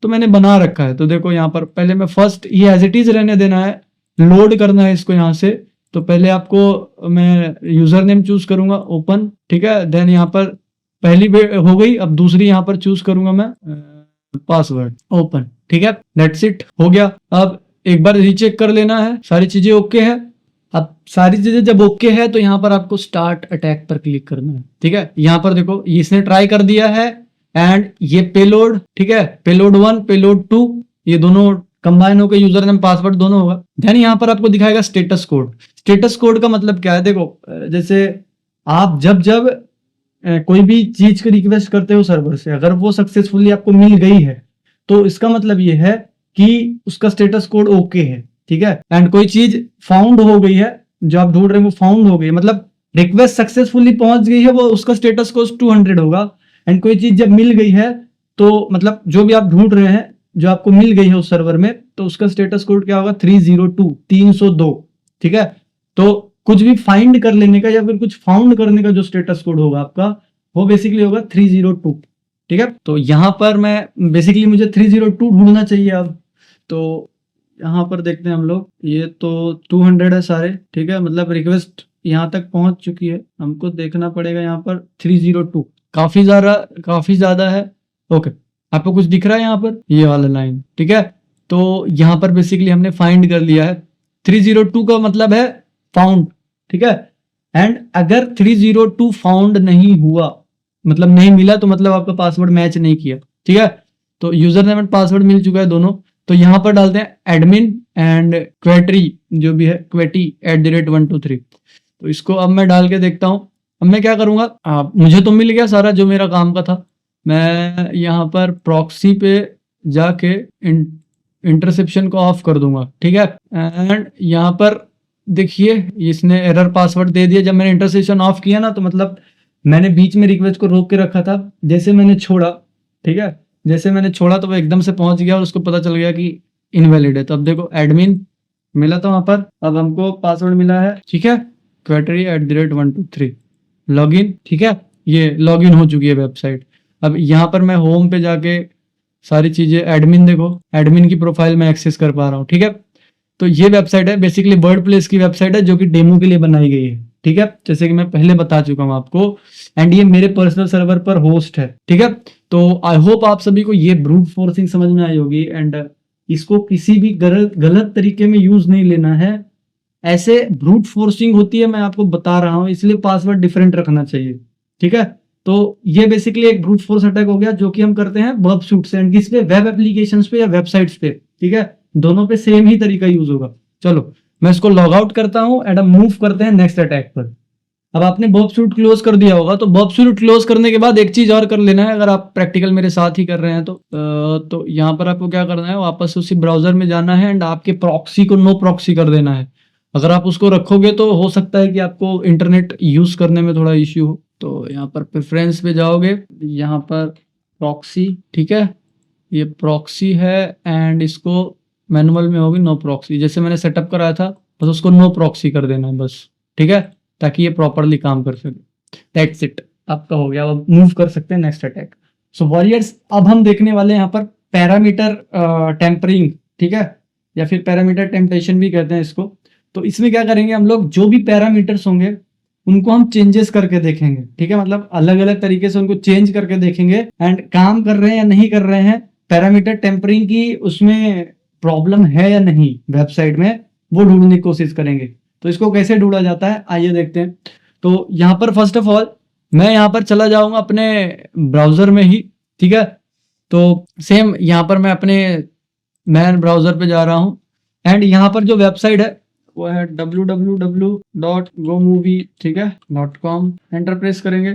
B: तो मैंने बना रखा है। तो देखो यहाँ पर पहले मैं फर्स्ट ये एज इट इज रहने देना है, लोड करना है इसको यहाँ से। तो पहले आपको मैं यूजर नेम चूज करूंगा, ओपन, ठीक है। देन यहाँ पर पहली हो गई, अब दूसरी यहाँ पर चूज करूंगा मैं पासवर्ड, ओपन, ठीक है। लेट्स इट, हो गया। अब एक बार रीचेक कर लेना है सारी चीजें ओके है। अब सारी चीजें जब ओके है तो यहाँ पर आपको स्टार्ट अटैक पर क्लिक करना है, ठीक है। यहाँ पर देखो इसने ट्राई कर दिया है एंड ये पेलोड, ठीक है, पेलोड 1 पेलोड 2 ये दोनों कंबाइन होकर यूजर नेम पासवर्ड दोनों होगा। देन यहाँ पर आपको दिखाएगा स्टेटस कोड। स्टेटस कोड का मतलब क्या है, देखो जैसे आप जब कोई भी चीज की रिक्वेस्ट करते हो सर्वर से, अगर वो सक्सेसफुली आपको मिल गई है तो इसका मतलब ये है कि उसका स्टेटस कोड ओके है, ठीक है। एंड कोई चीज फाउंड हो गई है, जो आप ढूंढ रहे हैं वो फाउंड हो गई है, मतलब रिक्वेस्ट सक्सेसफुली पहुंच गई है, वो उसका स्टेटस कोड 200 होगा। एंड कोई चीज जब मिल गई है तो मतलब जो भी आप ढूंढ रहे हैं जो आपको मिल गई है उस सर्वर में, तो उसका स्टेटस कोड क्या होगा, 302, ठीक है। तो कुछ भी फाइंड कर लेने का या फिर कुछ फाउंड करने का जो स्टेटस कोड होगा आपका, वो बेसिकली होगा 302, ठीक है। तो यहाँ पर मैं बेसिकली मुझे 302 ढूंढना चाहिए अब। तो यहाँ पर देखते हैं हम लोग, ये तो 200 है सारे, ठीक है, मतलब रिक्वेस्ट यहाँ तक पहुंच चुकी है। हमको देखना पड़ेगा यहाँ पर 302, काफी ज्यादा है। ओके, आपको कुछ दिख रहा है यहाँ पर, ये वाला लाइन, ठीक है। तो यहाँ पर बेसिकली हमने फाइंड कर लिया है। 302 का मतलब है फाउंड, ठीक है। एंड अगर 302 फाउंड नहीं हुआ, मतलब नहीं मिला, तो मतलब आपका पासवर्ड मैच नहीं किया, ठीक है। तो यूजर नेम एंड पासवर्ड मिल चुका है दोनों। तो यहाँ पर डालते हैं एडमिन एंड क्वेटरी, जो भी है क्वेटी @123। तो इसको अब मैं डाल के देखता हूँ। अब मैं क्या करूंगा, मुझे तो मिल गया सारा जो मेरा काम का था। मैं यहाँ पर प्रॉक्सी पे जाके इंटरसेप्शन को ऑफ कर दूंगा, ठीक है। एंड यहाँ पर देखिए इसने एरर पासवर्ड दे दिया। जब मैंने इंटरसेप्शन ऑफ किया ना, तो मतलब मैंने बीच में रिक्वेस्ट को रोक के रखा था, जैसे मैंने छोड़ा, ठीक है, जैसे मैंने छोड़ा तो वो एकदम से पहुंच गया और उसको पता चल गया कि इनवैलिड है। तो अब देखो एडमिन मिला था वहां पर, अब हमको पासवर्ड मिला है, ठीक है, क्वेटरी @123 लॉगिन, ठीक है। ये लॉगिन हो चुकी है वेबसाइट। अब यहाँ पर मैं होम पे जाके सारी चीजें एडमिन, देखो एडमिन की प्रोफाइल में एक्सेस कर पा रहा हूँ, ठीक है। तो ये वेबसाइट है बेसिकली वर्ड प्लेस की वेबसाइट है जो कि डेमो के लिए बनाई गई है, ठीक है, जैसे कि मैं पहले बता चुका हूँ आपको। एंड ये मेरे पर्सनल सर्वर पर होस्ट है, ठीक है। तो आई होप आप सभी को ये ब्रूट फोर्सिंग समझ में आई होगी। एंड इसको किसी भी गलत तरीके में यूज नहीं लेना है। ऐसे ब्रूट फोर्सिंग होती है, मैं आपको बता रहा हूँ, इसलिए पासवर्ड डिफरेंट रखना चाहिए, ठीक है। तो ये बेसिकली एक ब्रूट फोर्स अटैक हो गया जो कि हम करते हैं बर्ब शूट से, एंड किस पे, वेब एप्लीकेशंस पे या वेबसाइट्स पे, ठीक है। दोनों पे सेम ही तरीका यूज होगा। चलो मैं इसको लॉग आउट करता हूँ एंड अब मूव करते हैं नेक्स्ट अटैक पर। अब आपने बर्ब शूट क्लोज कर दिया होगा, तो बर्ब शूट क्लोज करने के बाद एक चीज और कर लेना है, अगर आप प्रैक्टिकल मेरे साथ ही कर रहे हैं तो यहाँ पर आपको क्या करना है, वापस उसी ब्राउजर में जाना है एंड आपके प्रॉक्सी को नो प्रॉक्सी कर देना है। अगर आप उसको रखोगे तो हो सकता है कि आपको इंटरनेट यूज करने में थोड़ा इश्यू हो। तो यहाँ पर प्रेफरेंस पे जाओगे, यहाँ पर प्रॉक्सी, ठीक है, ये प्रॉक्सी है एंड इसको मैनुअल में होगी नो प्रॉक्सी, जैसे मैंने सेटअप कराया था बस उसको नो प्रॉक्सी कर देना है बस, ठीक है, ताकि ये प्रॉपरली काम कर सके। दैट्स इट, आपका हो गया। अब मूव कर सकते हैं नेक्स्ट अटैक। सो वॉरियर्स, अब हम देखने वाले हैं यहाँ पर पैरामीटर टेम्परिंग, ठीक है, या फिर पैरामीटर टेम्पटेशन भी कहते हैं इसको। तो इसमें क्या करेंगे हम लोग, जो भी पैरामीटर्स होंगे उनको हम चेंजेस करके देखेंगे, ठीक है, मतलब अलग अलग तरीके से उनको चेंज करके देखेंगे एंड काम कर रहे हैं या नहीं कर रहे हैं, पैरामीटर टेम्परिंग की उसमें प्रॉब्लम है या नहीं वेबसाइट में, वो ढूंढने की कोशिश करेंगे। तो इसको कैसे ढूंढा जाता है आइए देखते हैं। तो यहाँ पर फर्स्ट ऑफ ऑल मैं यहाँ पर चला जाऊंगा अपने ब्राउजर में ही, ठीक है। तो सेम यहाँ पर मैं अपने मैन ब्राउजर पे जा रहा हूँ एंड यहाँ पर जो वेबसाइट है वो है www.gomovie, ठीक है, .com। एंटर प्रेस करेंगे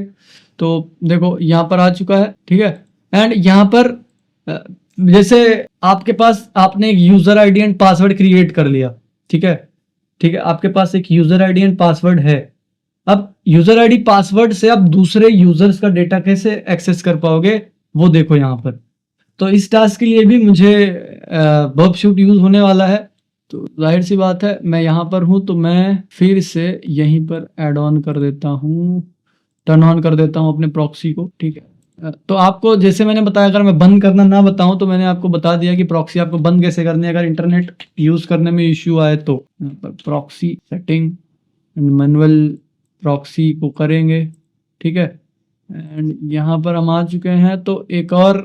B: तो देखो यहाँ पर आ चुका है, ठीक है। एंड यहाँ पर जैसे आपके पास आपने एक user ID and password create कर लिया, ठीक है, ठीक है, आपके पास एक यूजर आईडी एंड पासवर्ड है। अब यूजर आईडी पासवर्ड से आप दूसरे यूजर्स का डेटा कैसे एक्सेस कर पाओगे वो देखो यहाँ पर। तो इस टास्क के लिए भी मुझे बर्ब शूट यूज होने वाला है, तो जाहिर सी बात है मैं यहाँ पर हूँ, तो मैं फिर से यहीं पर ऐड ऑन कर देता हूँ, टर्न ऑन कर देता हूँ अपने प्रॉक्सी को, ठीक है। तो आपको जैसे मैंने बताया, अगर मैं बंद करना ना बताऊं तो मैंने आपको बता दिया कि प्रॉक्सी आपको बंद कैसे करनी है अगर इंटरनेट यूज करने में इश्यू आए तो। यहाँ पर proxy setting and manual proxy को करेंगे, ठीक है। एंड यहाँ पर हम आ चुके हैं, तो एक और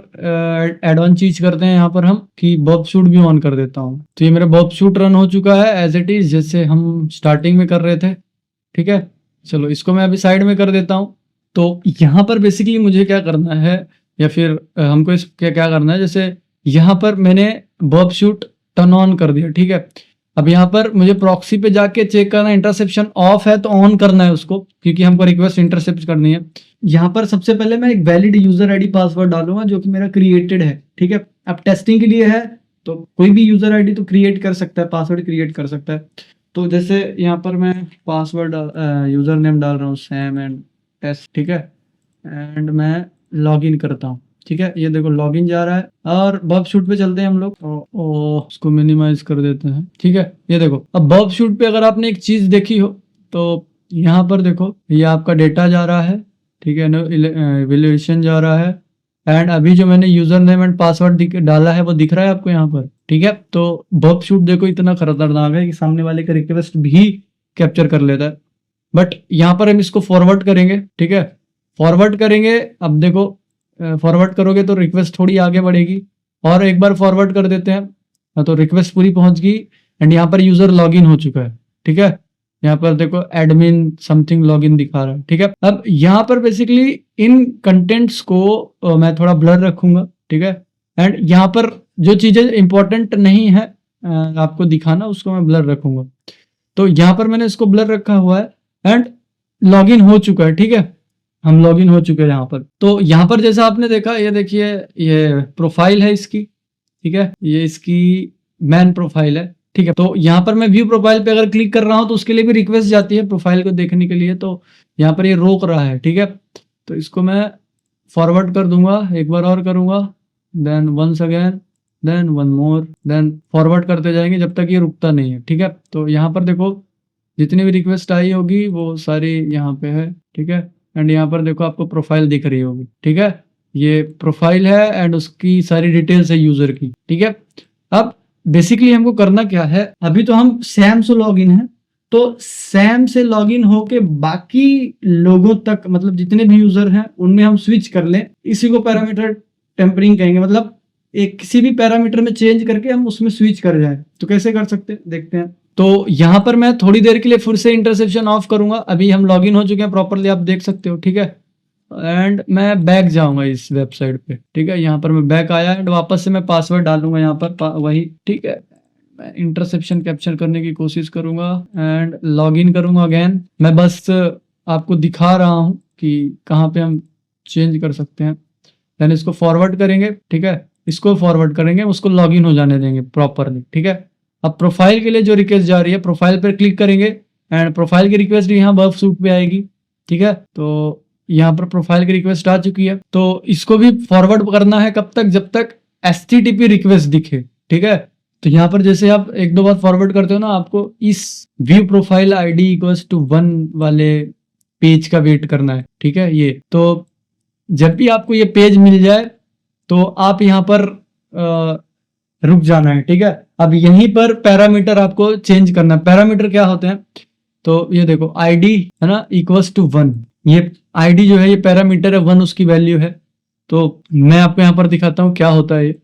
B: एड ऑन चीज करते हैं यहाँ पर हम कि बर्ब शूट भी ऑन कर देता हूँ। तो ये मेरा बर्ब शूट रन हो चुका है एज इट इज, जैसे हम स्टार्टिंग में कर रहे थे, ठीक है। चलो इसको मैं अभी साइड में कर देता हूँ। तो यहाँ पर बेसिकली मुझे क्या करना है, या फिर हमको इस क्या करना है, जैसे यहाँ पर मैंने बर्ब शूट टर्न ऑन कर दिया, ठीक है। अब यहाँ पर मुझे प्रॉक्सी पे जाके चेक करना है, इंटरसेप्शन ऑफ है तो ऑन करना है उसको, क्योंकि हमको रिक्वेस्ट इंटरसेप्ट करनी है। यहाँ पर सबसे पहले मैं एक वैलिड यूजर आईडी पासवर्ड डालूंगा जो कि मेरा क्रिएटेड है, ठीक है। अब टेस्टिंग के लिए है तो कोई भी यूजर आईडी तो क्रिएट कर सकता है, पासवर्ड क्रिएट कर सकता है। तो जैसे यहाँ पर मैं पासवर्ड यूजर नेम डाल रहा हूँ सैम एंड टेस्ट, ठीक है, एंड मैं लॉग इन करता हूँ, ठीक है। ये देखो लॉगिन जा रहा है और बर्ब शूट पे चलते हैं हम लोग, उसको मिनिमाइज कर देते हैं, ठीक है। ये देखो अब बर्ब शूट पे अगर आपने एक चीज देखी हो तो यहाँ पर देखो ये आपका डेटा जा रहा है, ठीक है, इवैल्यूएशन जा रहा है एंड अभी जो मैंने यूजर नेम एंड पासवर्ड डाला है वो दिख रहा है आपको यहाँ पर, ठीक है। तो बर्ब शूट देखो इतना खतरनाक है कि सामने वाले का रिक्वेस्ट भी कैप्चर कर लेता है। बट यहाँ पर हम इसको फॉरवर्ड करेंगे, ठीक है, फॉरवर्ड करेंगे। अब देखो फॉरवर्ड करोगे तो रिक्वेस्ट थोड़ी आगे बढ़ेगी, और एक बार फॉरवर्ड कर देते हैं तो रिक्वेस्ट पूरी पहुंच गई एंड यहाँ पर यूजर लॉगिन हो चुका है, ठीक है। यहाँ पर देखो एडमिन समथिंग लॉगिन दिखा रहा है, ठीक है। अब यहाँ पर बेसिकली इन कंटेंट्स को मैं थोड़ा ब्लर रखूंगा, ठीक है, एंड यहाँ पर जो चीजें इंपॉर्टेंट नहीं है आपको दिखाना उसको मैं ब्लर रखूंगा। तो यहाँ पर मैंने इसको ब्लर रखा हुआ है एंड लॉगिन हो चुका है, ठीक है, हम लॉगिन हो चुके हैं यहाँ पर। तो यहाँ पर जैसा आपने देखा, ये देखिए ये प्रोफाइल है इसकी, ठीक है, ये इसकी मैन प्रोफाइल है, ठीक है। तो यहाँ पर मैं व्यू प्रोफाइल पे अगर क्लिक कर रहा हूँ तो उसके लिए भी रिक्वेस्ट जाती है प्रोफाइल को देखने के लिए, तो यहाँ पर ये रोक रहा है, ठीक है। तो इसको मैं फॉरवर्ड कर दूंगा, एक बार और करूंगा, then once again, then one more, then forward करते जाएंगे जब तक ये रुकता नहीं है, ठीक है। तो यहाँ पर देखो जितनी भी रिक्वेस्ट आई होगी वो सारी यहाँ पे है, ठीक है। एंड यहाँ पर देखो आपको प्रोफाइल दिख रही होगी, ठीक है, ये प्रोफाइल है एंड उसकी सारी डिटेल्स है यूजर की, ठीक है। अब बेसिकली हमको करना क्या है, अभी तो हम सैम से लॉगिन है, तो सैम से लॉगिन होके बाकी लोगों तक, मतलब जितने भी यूजर हैं उनमें हम स्विच कर लें। इसी को पैरामीटर टेम्परिंग कहेंगे, मतलब एक किसी भी पैरामीटर में चेंज करके हम उसमें स्विच कर जाए। तो कैसे कर सकते हैं देखते हैं। तो यहाँ पर मैं थोड़ी देर के लिए फिर से इंटरसेप्शन ऑफ करूंगा। अभी हम लॉगिन हो चुके हैं प्रॉपरली, आप देख सकते हो, ठीक है। एंड मैं बैक जाऊंगा इस वेबसाइट पे, ठीक है। यहाँ पर मैं बैक आया एंड वापस से मैं पासवर्ड डालूंगा यहाँ पर वही, ठीक है। मैं इंटरसेप्शन कैप्चर करने की कोशिश करूंगा एंड लॉगिन करूंगा अगेन। मैं बस आपको दिखा रहा हूँ कि कहाँ पे हम चेंज कर सकते हैं। देन इसको फॉरवर्ड करेंगे, ठीक है। इसको फॉरवर्ड करेंगे, उसको लॉगिन हो जाने देंगे प्रॉपरली, ठीक है। अब प्रोफाइल के लिए जो रिक्वेस्ट जा रही है, प्रोफाइल पर क्लिक करेंगे एंड प्रोफाइल की रिक्वेस्ट यहाँ वर्क सूट पे आएगी, ठीक है। तो यहाँ पर प्रोफाइल की रिक्वेस्ट आ चुकी है। तो इसको भी फॉरवर्ड करना है कब तक, जब तक HTTP रिक्वेस्ट दिखे, ठीक है। तो यहाँ पर जैसे आप एक दो बार फॉरवर्ड करते हो ना, आपको इस व्यू प्रोफाइल ID = 1 वाले पेज का वेट करना है, ठीक है। ये तो जब भी आपको ये पेज मिल जाए तो आप यहाँ पर रुक जाना है, ठीक है। अब यहीं पर पैरामीटर आपको चेंज करना है। पैरामीटर क्या होते हैं, तो ये देखो ID है ना =1, ये ID जो है ये पैरामीटर है, 1 उसकी वैल्यू है। तो मैं आपको यहाँ पर दिखाता हूँ क्या होता है ये।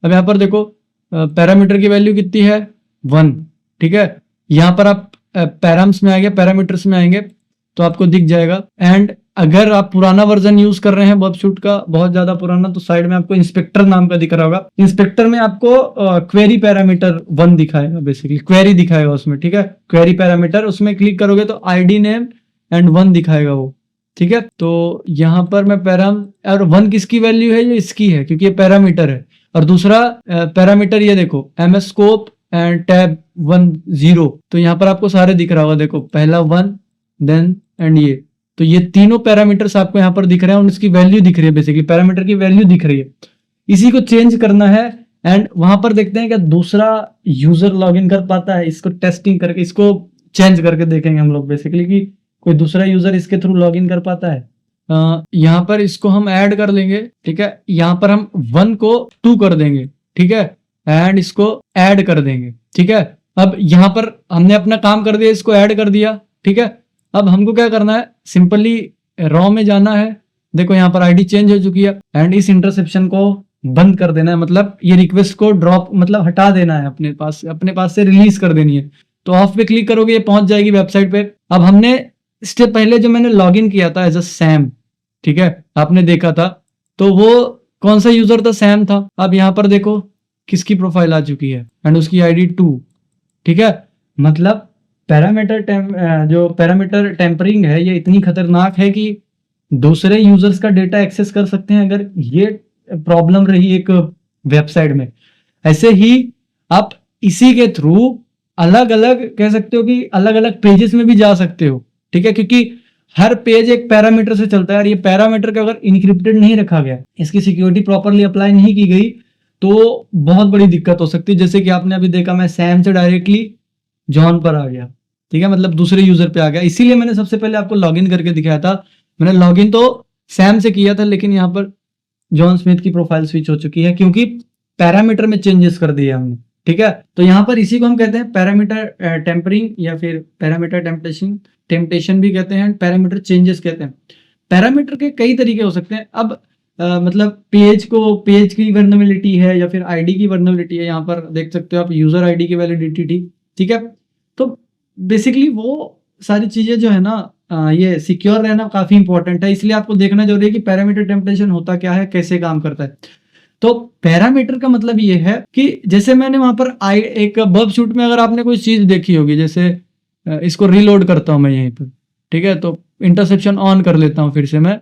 B: अब यहाँ पर देखो पैरामीटर की वैल्यू कितनी है, 1, ठीक है। यहाँ पर आप पैराम्स में आएंगे, पैरामीटर्स में आएंगे तो आपको दिख जाएगा। एंड अगर आप पुराना वर्जन यूज कर रहे हैं वर्कशूट का, बहुत ज्यादा पुराना, तो साइड में आपको इंस्पेक्टर नाम का दिख रहा होगा। इंस्पेक्टर में आपको क्वेरी पैरामीटर 1 दिखाएगा, बेसिकली क्वेरी दिखाएगा उसमें, ठीक है। क्वेरी पैरामीटर, उसमें क्लिक करोगे तो ID नेम एंड 1 दिखाएगा वो, ठीक है। तो यहाँ पर मैं और 1 किसकी वैल्यू है, ये इसकी है क्योंकि ये पैरामीटर है। और दूसरा पैरामीटर ये देखो MS स्कोप एंड टैब 10, तो यहाँ पर आपको सारे दिख रहा होगा, देखो पहला 1 देन एंड ये, तो ये तीनों पैरामीटर्स आपको यहाँ पर दिख रहे हैं और इसकी वैल्यू दिख रही है, बेसिकली पैरामीटर की वैल्यू दिख रही है। इसी को चेंज करना है एंड वहां पर देखते हैं कि दूसरा यूजर लॉगिन कर पाता है। इसको टेस्टिंग करके, इसको चेंज करके देखेंगे हम लोग बेसिकली कि कोई दूसरा यूजर इसके थ्रू लॉगिन कर पाता है। यहाँ पर इसको हम ऐड कर लेंगे, ठीक है। यहाँ पर हम 1 को 2 कर देंगे, ठीक है, एंड इसको ऐड कर देंगे, ठीक है। अब यहाँ पर हमने अपना काम कर दिया, इसको ऐड कर दिया, ठीक है। अब हमको क्या करना है, सिंपली रॉ में जाना है। देखो यहाँ पर ID चेंज हो चुकी है एंड इस इंटरसेप्शन को बंद कर देना है, मतलब ये रिक्वेस्ट को ड्रॉप, मतलब हटा देना है, अपने पास से रिलीज कर देनी है। तो ऑफ पे क्लिक करोगे, ये पहुंच जाएगी वेबसाइट पे। अब हमने इससे पहले जो मैंने लॉगिन किया था एज अ सैम, ठीक है, आपने देखा था, तो वो कौन सा यूजर था, सैम था। अब यहाँ पर देखो किसकी प्रोफाइल आ चुकी है एंड उसकी ID 2, ठीक है। मतलब जो पैरामीटर टेम्परिंग है ये इतनी खतरनाक है कि दूसरे यूजर्स का डेटा एक्सेस कर सकते हैं अगर ये प्रॉब्लम रही एक वेबसाइट में। ऐसे ही आप इसी के थ्रू अलग अलग कह सकते हो कि अलग अलग पेजेस में भी जा सकते हो, ठीक है, क्योंकि हर पेज एक पैरामीटर से चलता है और ये पैरामीटर का अगर इनक्रिप्टेड नहीं रखा गया, इसकी सिक्योरिटी प्रॉपरली अप्लाई नहीं की गई तो बहुत बड़ी दिक्कत हो सकती है। जैसे कि आपने अभी देखा, मैं सैम से डायरेक्टली जॉन पर आ गया, ठीक है, मतलब दूसरे यूजर पे आ गया। इसीलिए मैंने सबसे पहले आपको लॉगिन करके दिखाया था। मैंने लॉगिन तो सैम से किया था, लेकिन यहाँ पर जॉन स्मिथ की प्रोफाइल स्विच हो चुकी है क्योंकि पैरामीटर में चेंजेस कर दिए हमने, ठीक है। तो यहाँ पर इसी को हम कहते हैं पैरामीटर टेम्परिंग या फिर पैरामीटर टेम्पटेशन भी कहते हैं, पैरामीटर चेंजेस कहते हैं। पैरामीटर के कई तरीके हो सकते हैं। अब मतलब पेज की वर्नेबिलिटी है या फिर ID की वर्नेबिलिटी है, यहाँ पर देख सकते हो आप यूजर ID की वैलिडिटी थी, ठीक है। तो बेसिकली वो सारी चीजें जो है ना, ये सिक्योर रहना काफी इंपॉर्टेंट है, इसलिए आपको देखना जरूरी है कि पैरामीटर टेम्पटेशन होता क्या है, कैसे काम करता है। तो पैरामीटर का मतलब ये है कि जैसे मैंने वहां पर एक वर्कशूट में अगर आपने कोई चीज देखी होगी, जैसे इसको रीलोड करता हूं मैं यहीं पर, ठीक है, तो इंटरसेप्शन ऑन कर लेता हूं फिर से मैं।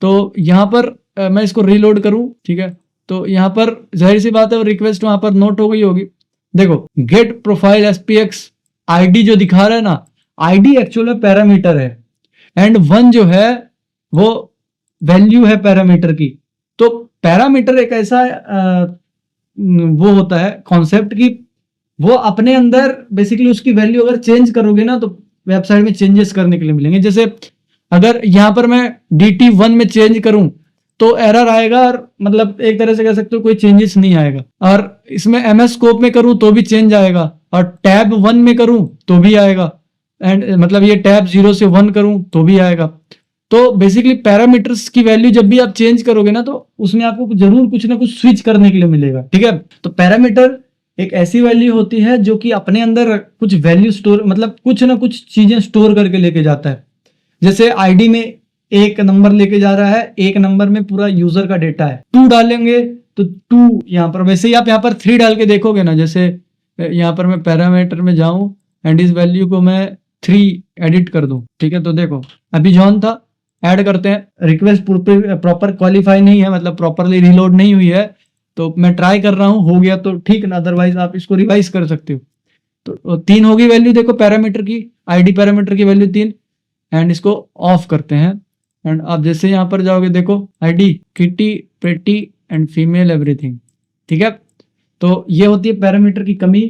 B: तो यहाँ पर मैं इसको रीलोड करूं, ठीक है, तो यहाँ पर जाहिर सी बात है वो रिक्वेस्ट वहां पर नोट हो गई होगी। देखो गेट प्रोफाइल SPX ID जो दिखा रहा है ना, ID एक्चुअल में पैरामीटर है एंड 1 जो है वो वैल्यू है पैरामीटर की। तो पैरामीटर एक ऐसा वो होता है कॉन्सेप्ट कि वो अपने अंदर बेसिकली उसकी वैल्यू अगर चेंज करोगे ना तो वेबसाइट में चेंजेस करने के लिए मिलेंगे। जैसे अगर यहाँ पर मैं DT1 में चेंज करूं तो एरर आएगा, और मतलब एक तरह से कह सकते हो कोई चेंजेस नहीं आएगा। और इसमें एमएस स्कोप में करूं तो भी चेंज आएगा, और टैब 1 में करूं तो भी आएगा, एंड मतलब ये टैब 0 से 1 करूं तो भी आएगा। तो बेसिकली पैरामीटर्स की वैल्यू जब भी आप चेंज करोगे ना, तो उसमें आपको जरूर कुछ ना कुछ स्विच करने के लिए मिलेगा, ठीक है। तो पैरामीटर एक ऐसी वैल्यू होती है जो कि अपने अंदर कुछ वैल्यू स्टोर, मतलब कुछ ना कुछ चीजें स्टोर करके लेके जाता है। जैसे आईडी में एक नंबर लेके जा रहा है, एक नंबर में पूरा यूजर का डेटा है, 2 डालेंगे तो 2 यहाँ पर, वैसे ही आप यहाँ पर 3 डाल के देखोगे ना, जैसे यहाँ पर मैं पैरामीटर में जाऊं एंड इस वैल्यू को मैं 3 एडिट कर दूं, ठीक है। तो देखो अभी जॉन था, ऐड करते हैं, रिक्वेस्ट प्रॉपर क्वालिफाई नहीं है, मतलब प्रॉपरली रीलोड नहीं हुई है, तो मैं ट्राई कर रहा हूँ, हो गया तो ठीक ना, अदरवाइज आप इसको रिवाइज कर सकते हो। तो 3 होगी वैल्यू, देखो पैरामीटर की, आईडी पैरामीटर की वैल्यू 3, एंड इसको ऑफ करते हैं। एंड आप जैसे यहाँ पर जाओगे, देखो ID kitty, pretty and female everything, ठीक है। तो ये होती है पैरामीटर की कमी।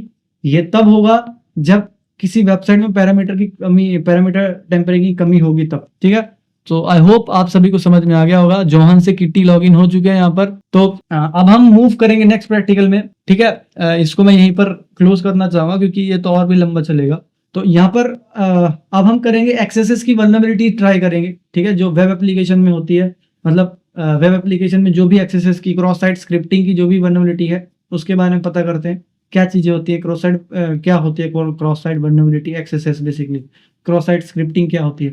B: ये तब होगा जब किसी वेबसाइट में पैरामीटर की कमी, पैरामीटर टेम्परेरी की कमी होगी तब, ठीक है। तो आई होप आप सभी को समझ में आ गया होगा। जोहान से किटी लॉगिन हो चुके हैं यहाँ पर। तो अब हम मूव करेंगे नेक्स्ट प्रैक्टिकल में, ठीक है। इसको मैं यहीं पर क्लोज करना चाहूंगा क्योंकि ये तो और भी लंबा चलेगा। तो यहाँ पर अब हम करेंगे एक्सेसेस की वल्नरेबिलिटी ट्राई करेंगे, ठीक है, जो वेब एप्लीकेशन में होती है। मतलब वेब एप्लीकेशन में जो भी एक्सेसेस की, क्रॉस साइट स्क्रिप्टिंग की जो भी वल्नरेबिलिटी है उसके बारे में पता करते हैं, क्या चीजें होती है, क्रॉस साइट क्या होती है, cross site vulnerability, axes basically, cross site scripting क्या होती है।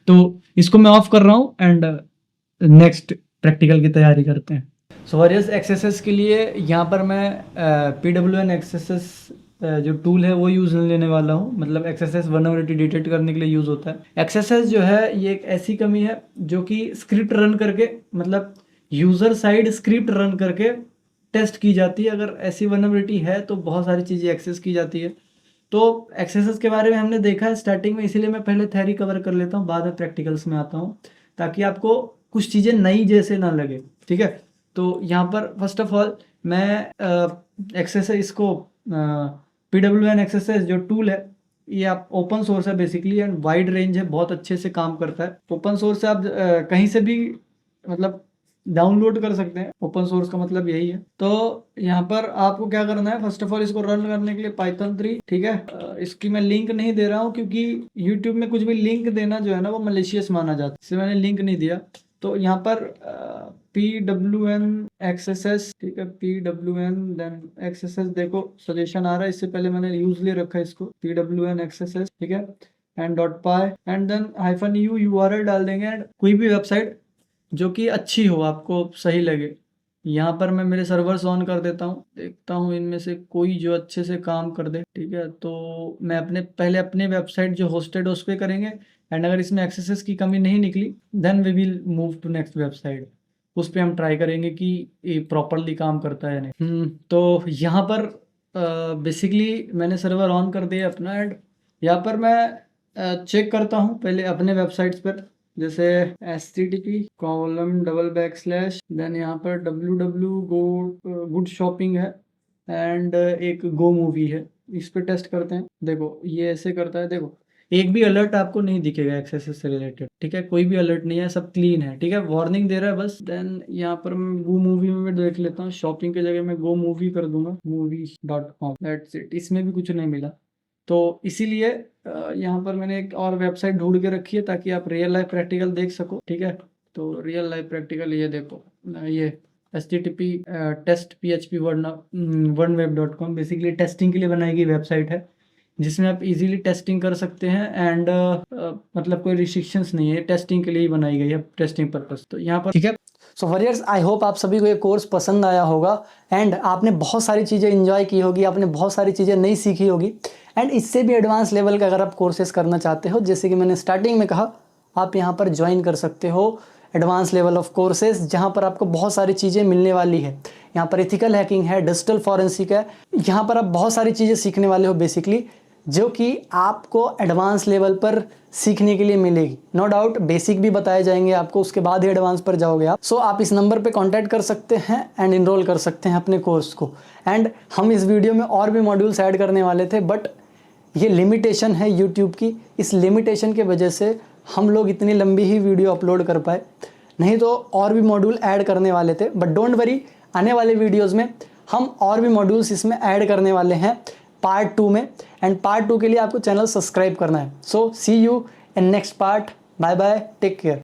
B: तो इसको मैं ऑफ कर रहा हूँ एंड नेक्स्ट प्रैक्टिकल की तैयारी करते हैं। सो वॉरियर्स, एक्सेसेस के लिए यहाँ पर मैं PWN एक्सेसेस जो टूल है वो यूज़ लेने वाला हूँ। मतलब एक्सेसेस वल्नरेबिलिटी डिटेक्ट करने के लिए यूज़ होता है। एक्सेसेस जो है ये एक ऐसी कमी है जो कि स्क्रिप्ट रन करके, मतलब यूज़र साइड स्क्रिप्ट रन करके टेस्ट की जाती है। अगर ऐसी वल्नरेबिलिटी है तो बहुत सारी चीज़ें एक्सेस की जाती है। तो एक्सेसेस के बारे में हमने देखा है स्टार्टिंग में, इसीलिए मैं पहले थ्योरी कवर कर लेता हूँ, बाद में प्रैक्टिकल्स में आता हूँ, ताकि आपको कुछ चीज़ें नई जैसे ना लगे, ठीक है। तो यहाँ पर फर्स्ट ऑफ ऑल मैं एक्सेसेस इसको PWN एक्सेसेस जो टूल है ये आप ओपन सोर्स है बेसिकली, एंड वाइड रेंज है, बहुत अच्छे से काम करता है। ओपन सोर्स से आप कहीं से भी मतलब डाउनलोड कर सकते हैं। ओपन सोर्स का मतलब यही है। तो यहाँ पर आपको क्या करना है, फर्स्ट ऑफ ऑल इसको रन करने के लिए Python 3, ठीक है। इसकी मैं लिंक नहीं दे रहा हूँ क्योंकि YouTube में कुछ भी लिंक देना जो है ना वो मलेशियस माना जाता है, इसलिए मैंने लिंक नहीं दिया। तो यहाँ पर PWN एक्सेसेस, ठीक है, PWN देन एक्सेसेस, देखो सजेशन आ रहा है, इससे पहले मैंने यूज ले रखा है इसको, PWN एक्सेसेस, ठीक है, and .py and then -u URL डाल देंगे, एंड कोई भी वेबसाइट जो कि अच्छी हो, आपको सही लगे। यहाँ पर मैं मेरे सर्वर्स ऑन कर देता हूँ, देखता हूँ इनमें से कोई जो अच्छे से काम कर दे, ठीक है। तो मैं पहले अपने वेबसाइट जो होस्टेड है उस पर करेंगे, एंड अगर इसमें एक्सेसेस की कमी नहीं निकली then we will move to next website. उस पर हम ट्राई करेंगे कि ये प्रॉपरली काम करता है नहीं। तो यहाँ पर बेसिकली मैंने सर्वर ऑन कर दिया अपना, एंड यहाँ पर मैं चेक करता हूँ पहले अपने वेबसाइट्स पर, जैसे http:// देन यहाँ पर गुड शॉपिंग है, एंड एक गो मूवी है, इस पे टेस्ट करते हैं। देखो ये ऐसे करता है, देखो एक भी अलर्ट आपको नहीं दिखेगा एक्सेसेस से रिलेटेड, ठीक है, कोई भी अलर्ट नहीं है, सब क्लीन है, ठीक है, वार्निंग दे रहा है बस। देन यहाँ पर मैं गो मूवी में मैं देख लेता हूँ, शॉपिंग की जगह मैं गो मूवी कर दूंगा, movies.com, दैट्स इट। इसमें भी कुछ नहीं मिला, तो इसीलिए यहाँ पर मैंने एक और वेबसाइट ढूंढ के रखी है ताकि आप रियल लाइफ प्रैक्टिकल देख सको, ठीक है। तो रियल लाइफ प्रैक्टिकल ये देखो, ये http testphp1web.com बेसिकली टेस्टिंग के लिए बनाई गई वेबसाइट है, जिसमें आप इजीली टेस्टिंग कर सकते हैं, एंड मतलब कोई रिस्ट्रिक्शंस नहीं है, टेस्टिंग के लिए ही बनाई गई है, टेस्टिंग पर्पस। तो यहाँ पर, ठीक है। सो वॉरियर्स, आई होप आप सभी को ये कोर्स पसंद आया होगा, एंड आपने बहुत सारी चीज़ें एंजॉय की होगी, आपने बहुत सारी चीज़ें नई सीखी होगी। एंड इससे भी एडवांस लेवल का अगर आप कोर्सेज करना चाहते हो, जैसे कि मैंने स्टार्टिंग में कहा, आप यहाँ पर ज्वाइन कर सकते हो एडवांस लेवल ऑफ कोर्सेज, जहाँ पर आपको बहुत सारी चीज़ें मिलने वाली है। यहाँ पर एथिकल हैकिंग है, डिजिटल फॉरेंसिक है, यहाँ पर आप बहुत सारी चीज़ें सीखने वाले हो बेसिकली, जो कि आपको एडवांस लेवल पर सीखने के लिए मिलेगी। नो डाउट बेसिक भी बताए जाएंगे आपको, उसके बाद ही एडवांस पर जाओगे आप। सो आप इस नंबर पे कांटेक्ट कर सकते हैं एंड इनरोल कर सकते हैं अपने कोर्स को। एंड हम इस वीडियो में और भी मॉड्यूल्स ऐड करने वाले थे, बट ये लिमिटेशन है यूट्यूब की, इस लिमिटेशन के वजह से हम लोग इतनी लंबी ही वीडियो अपलोड कर पाए।
A: नहीं तो और भी मॉड्यूल ऐड करने वाले थे, बट डोंट वरी, आने वाले वीडियोज़ में हम और भी मॉड्यूल्स इसमें ऐड करने वाले हैं पार्ट 2 में। एंड पार्ट 2 के लिए आपको चैनल सब्सक्राइब करना है। So see you in next part. Bye bye, take care.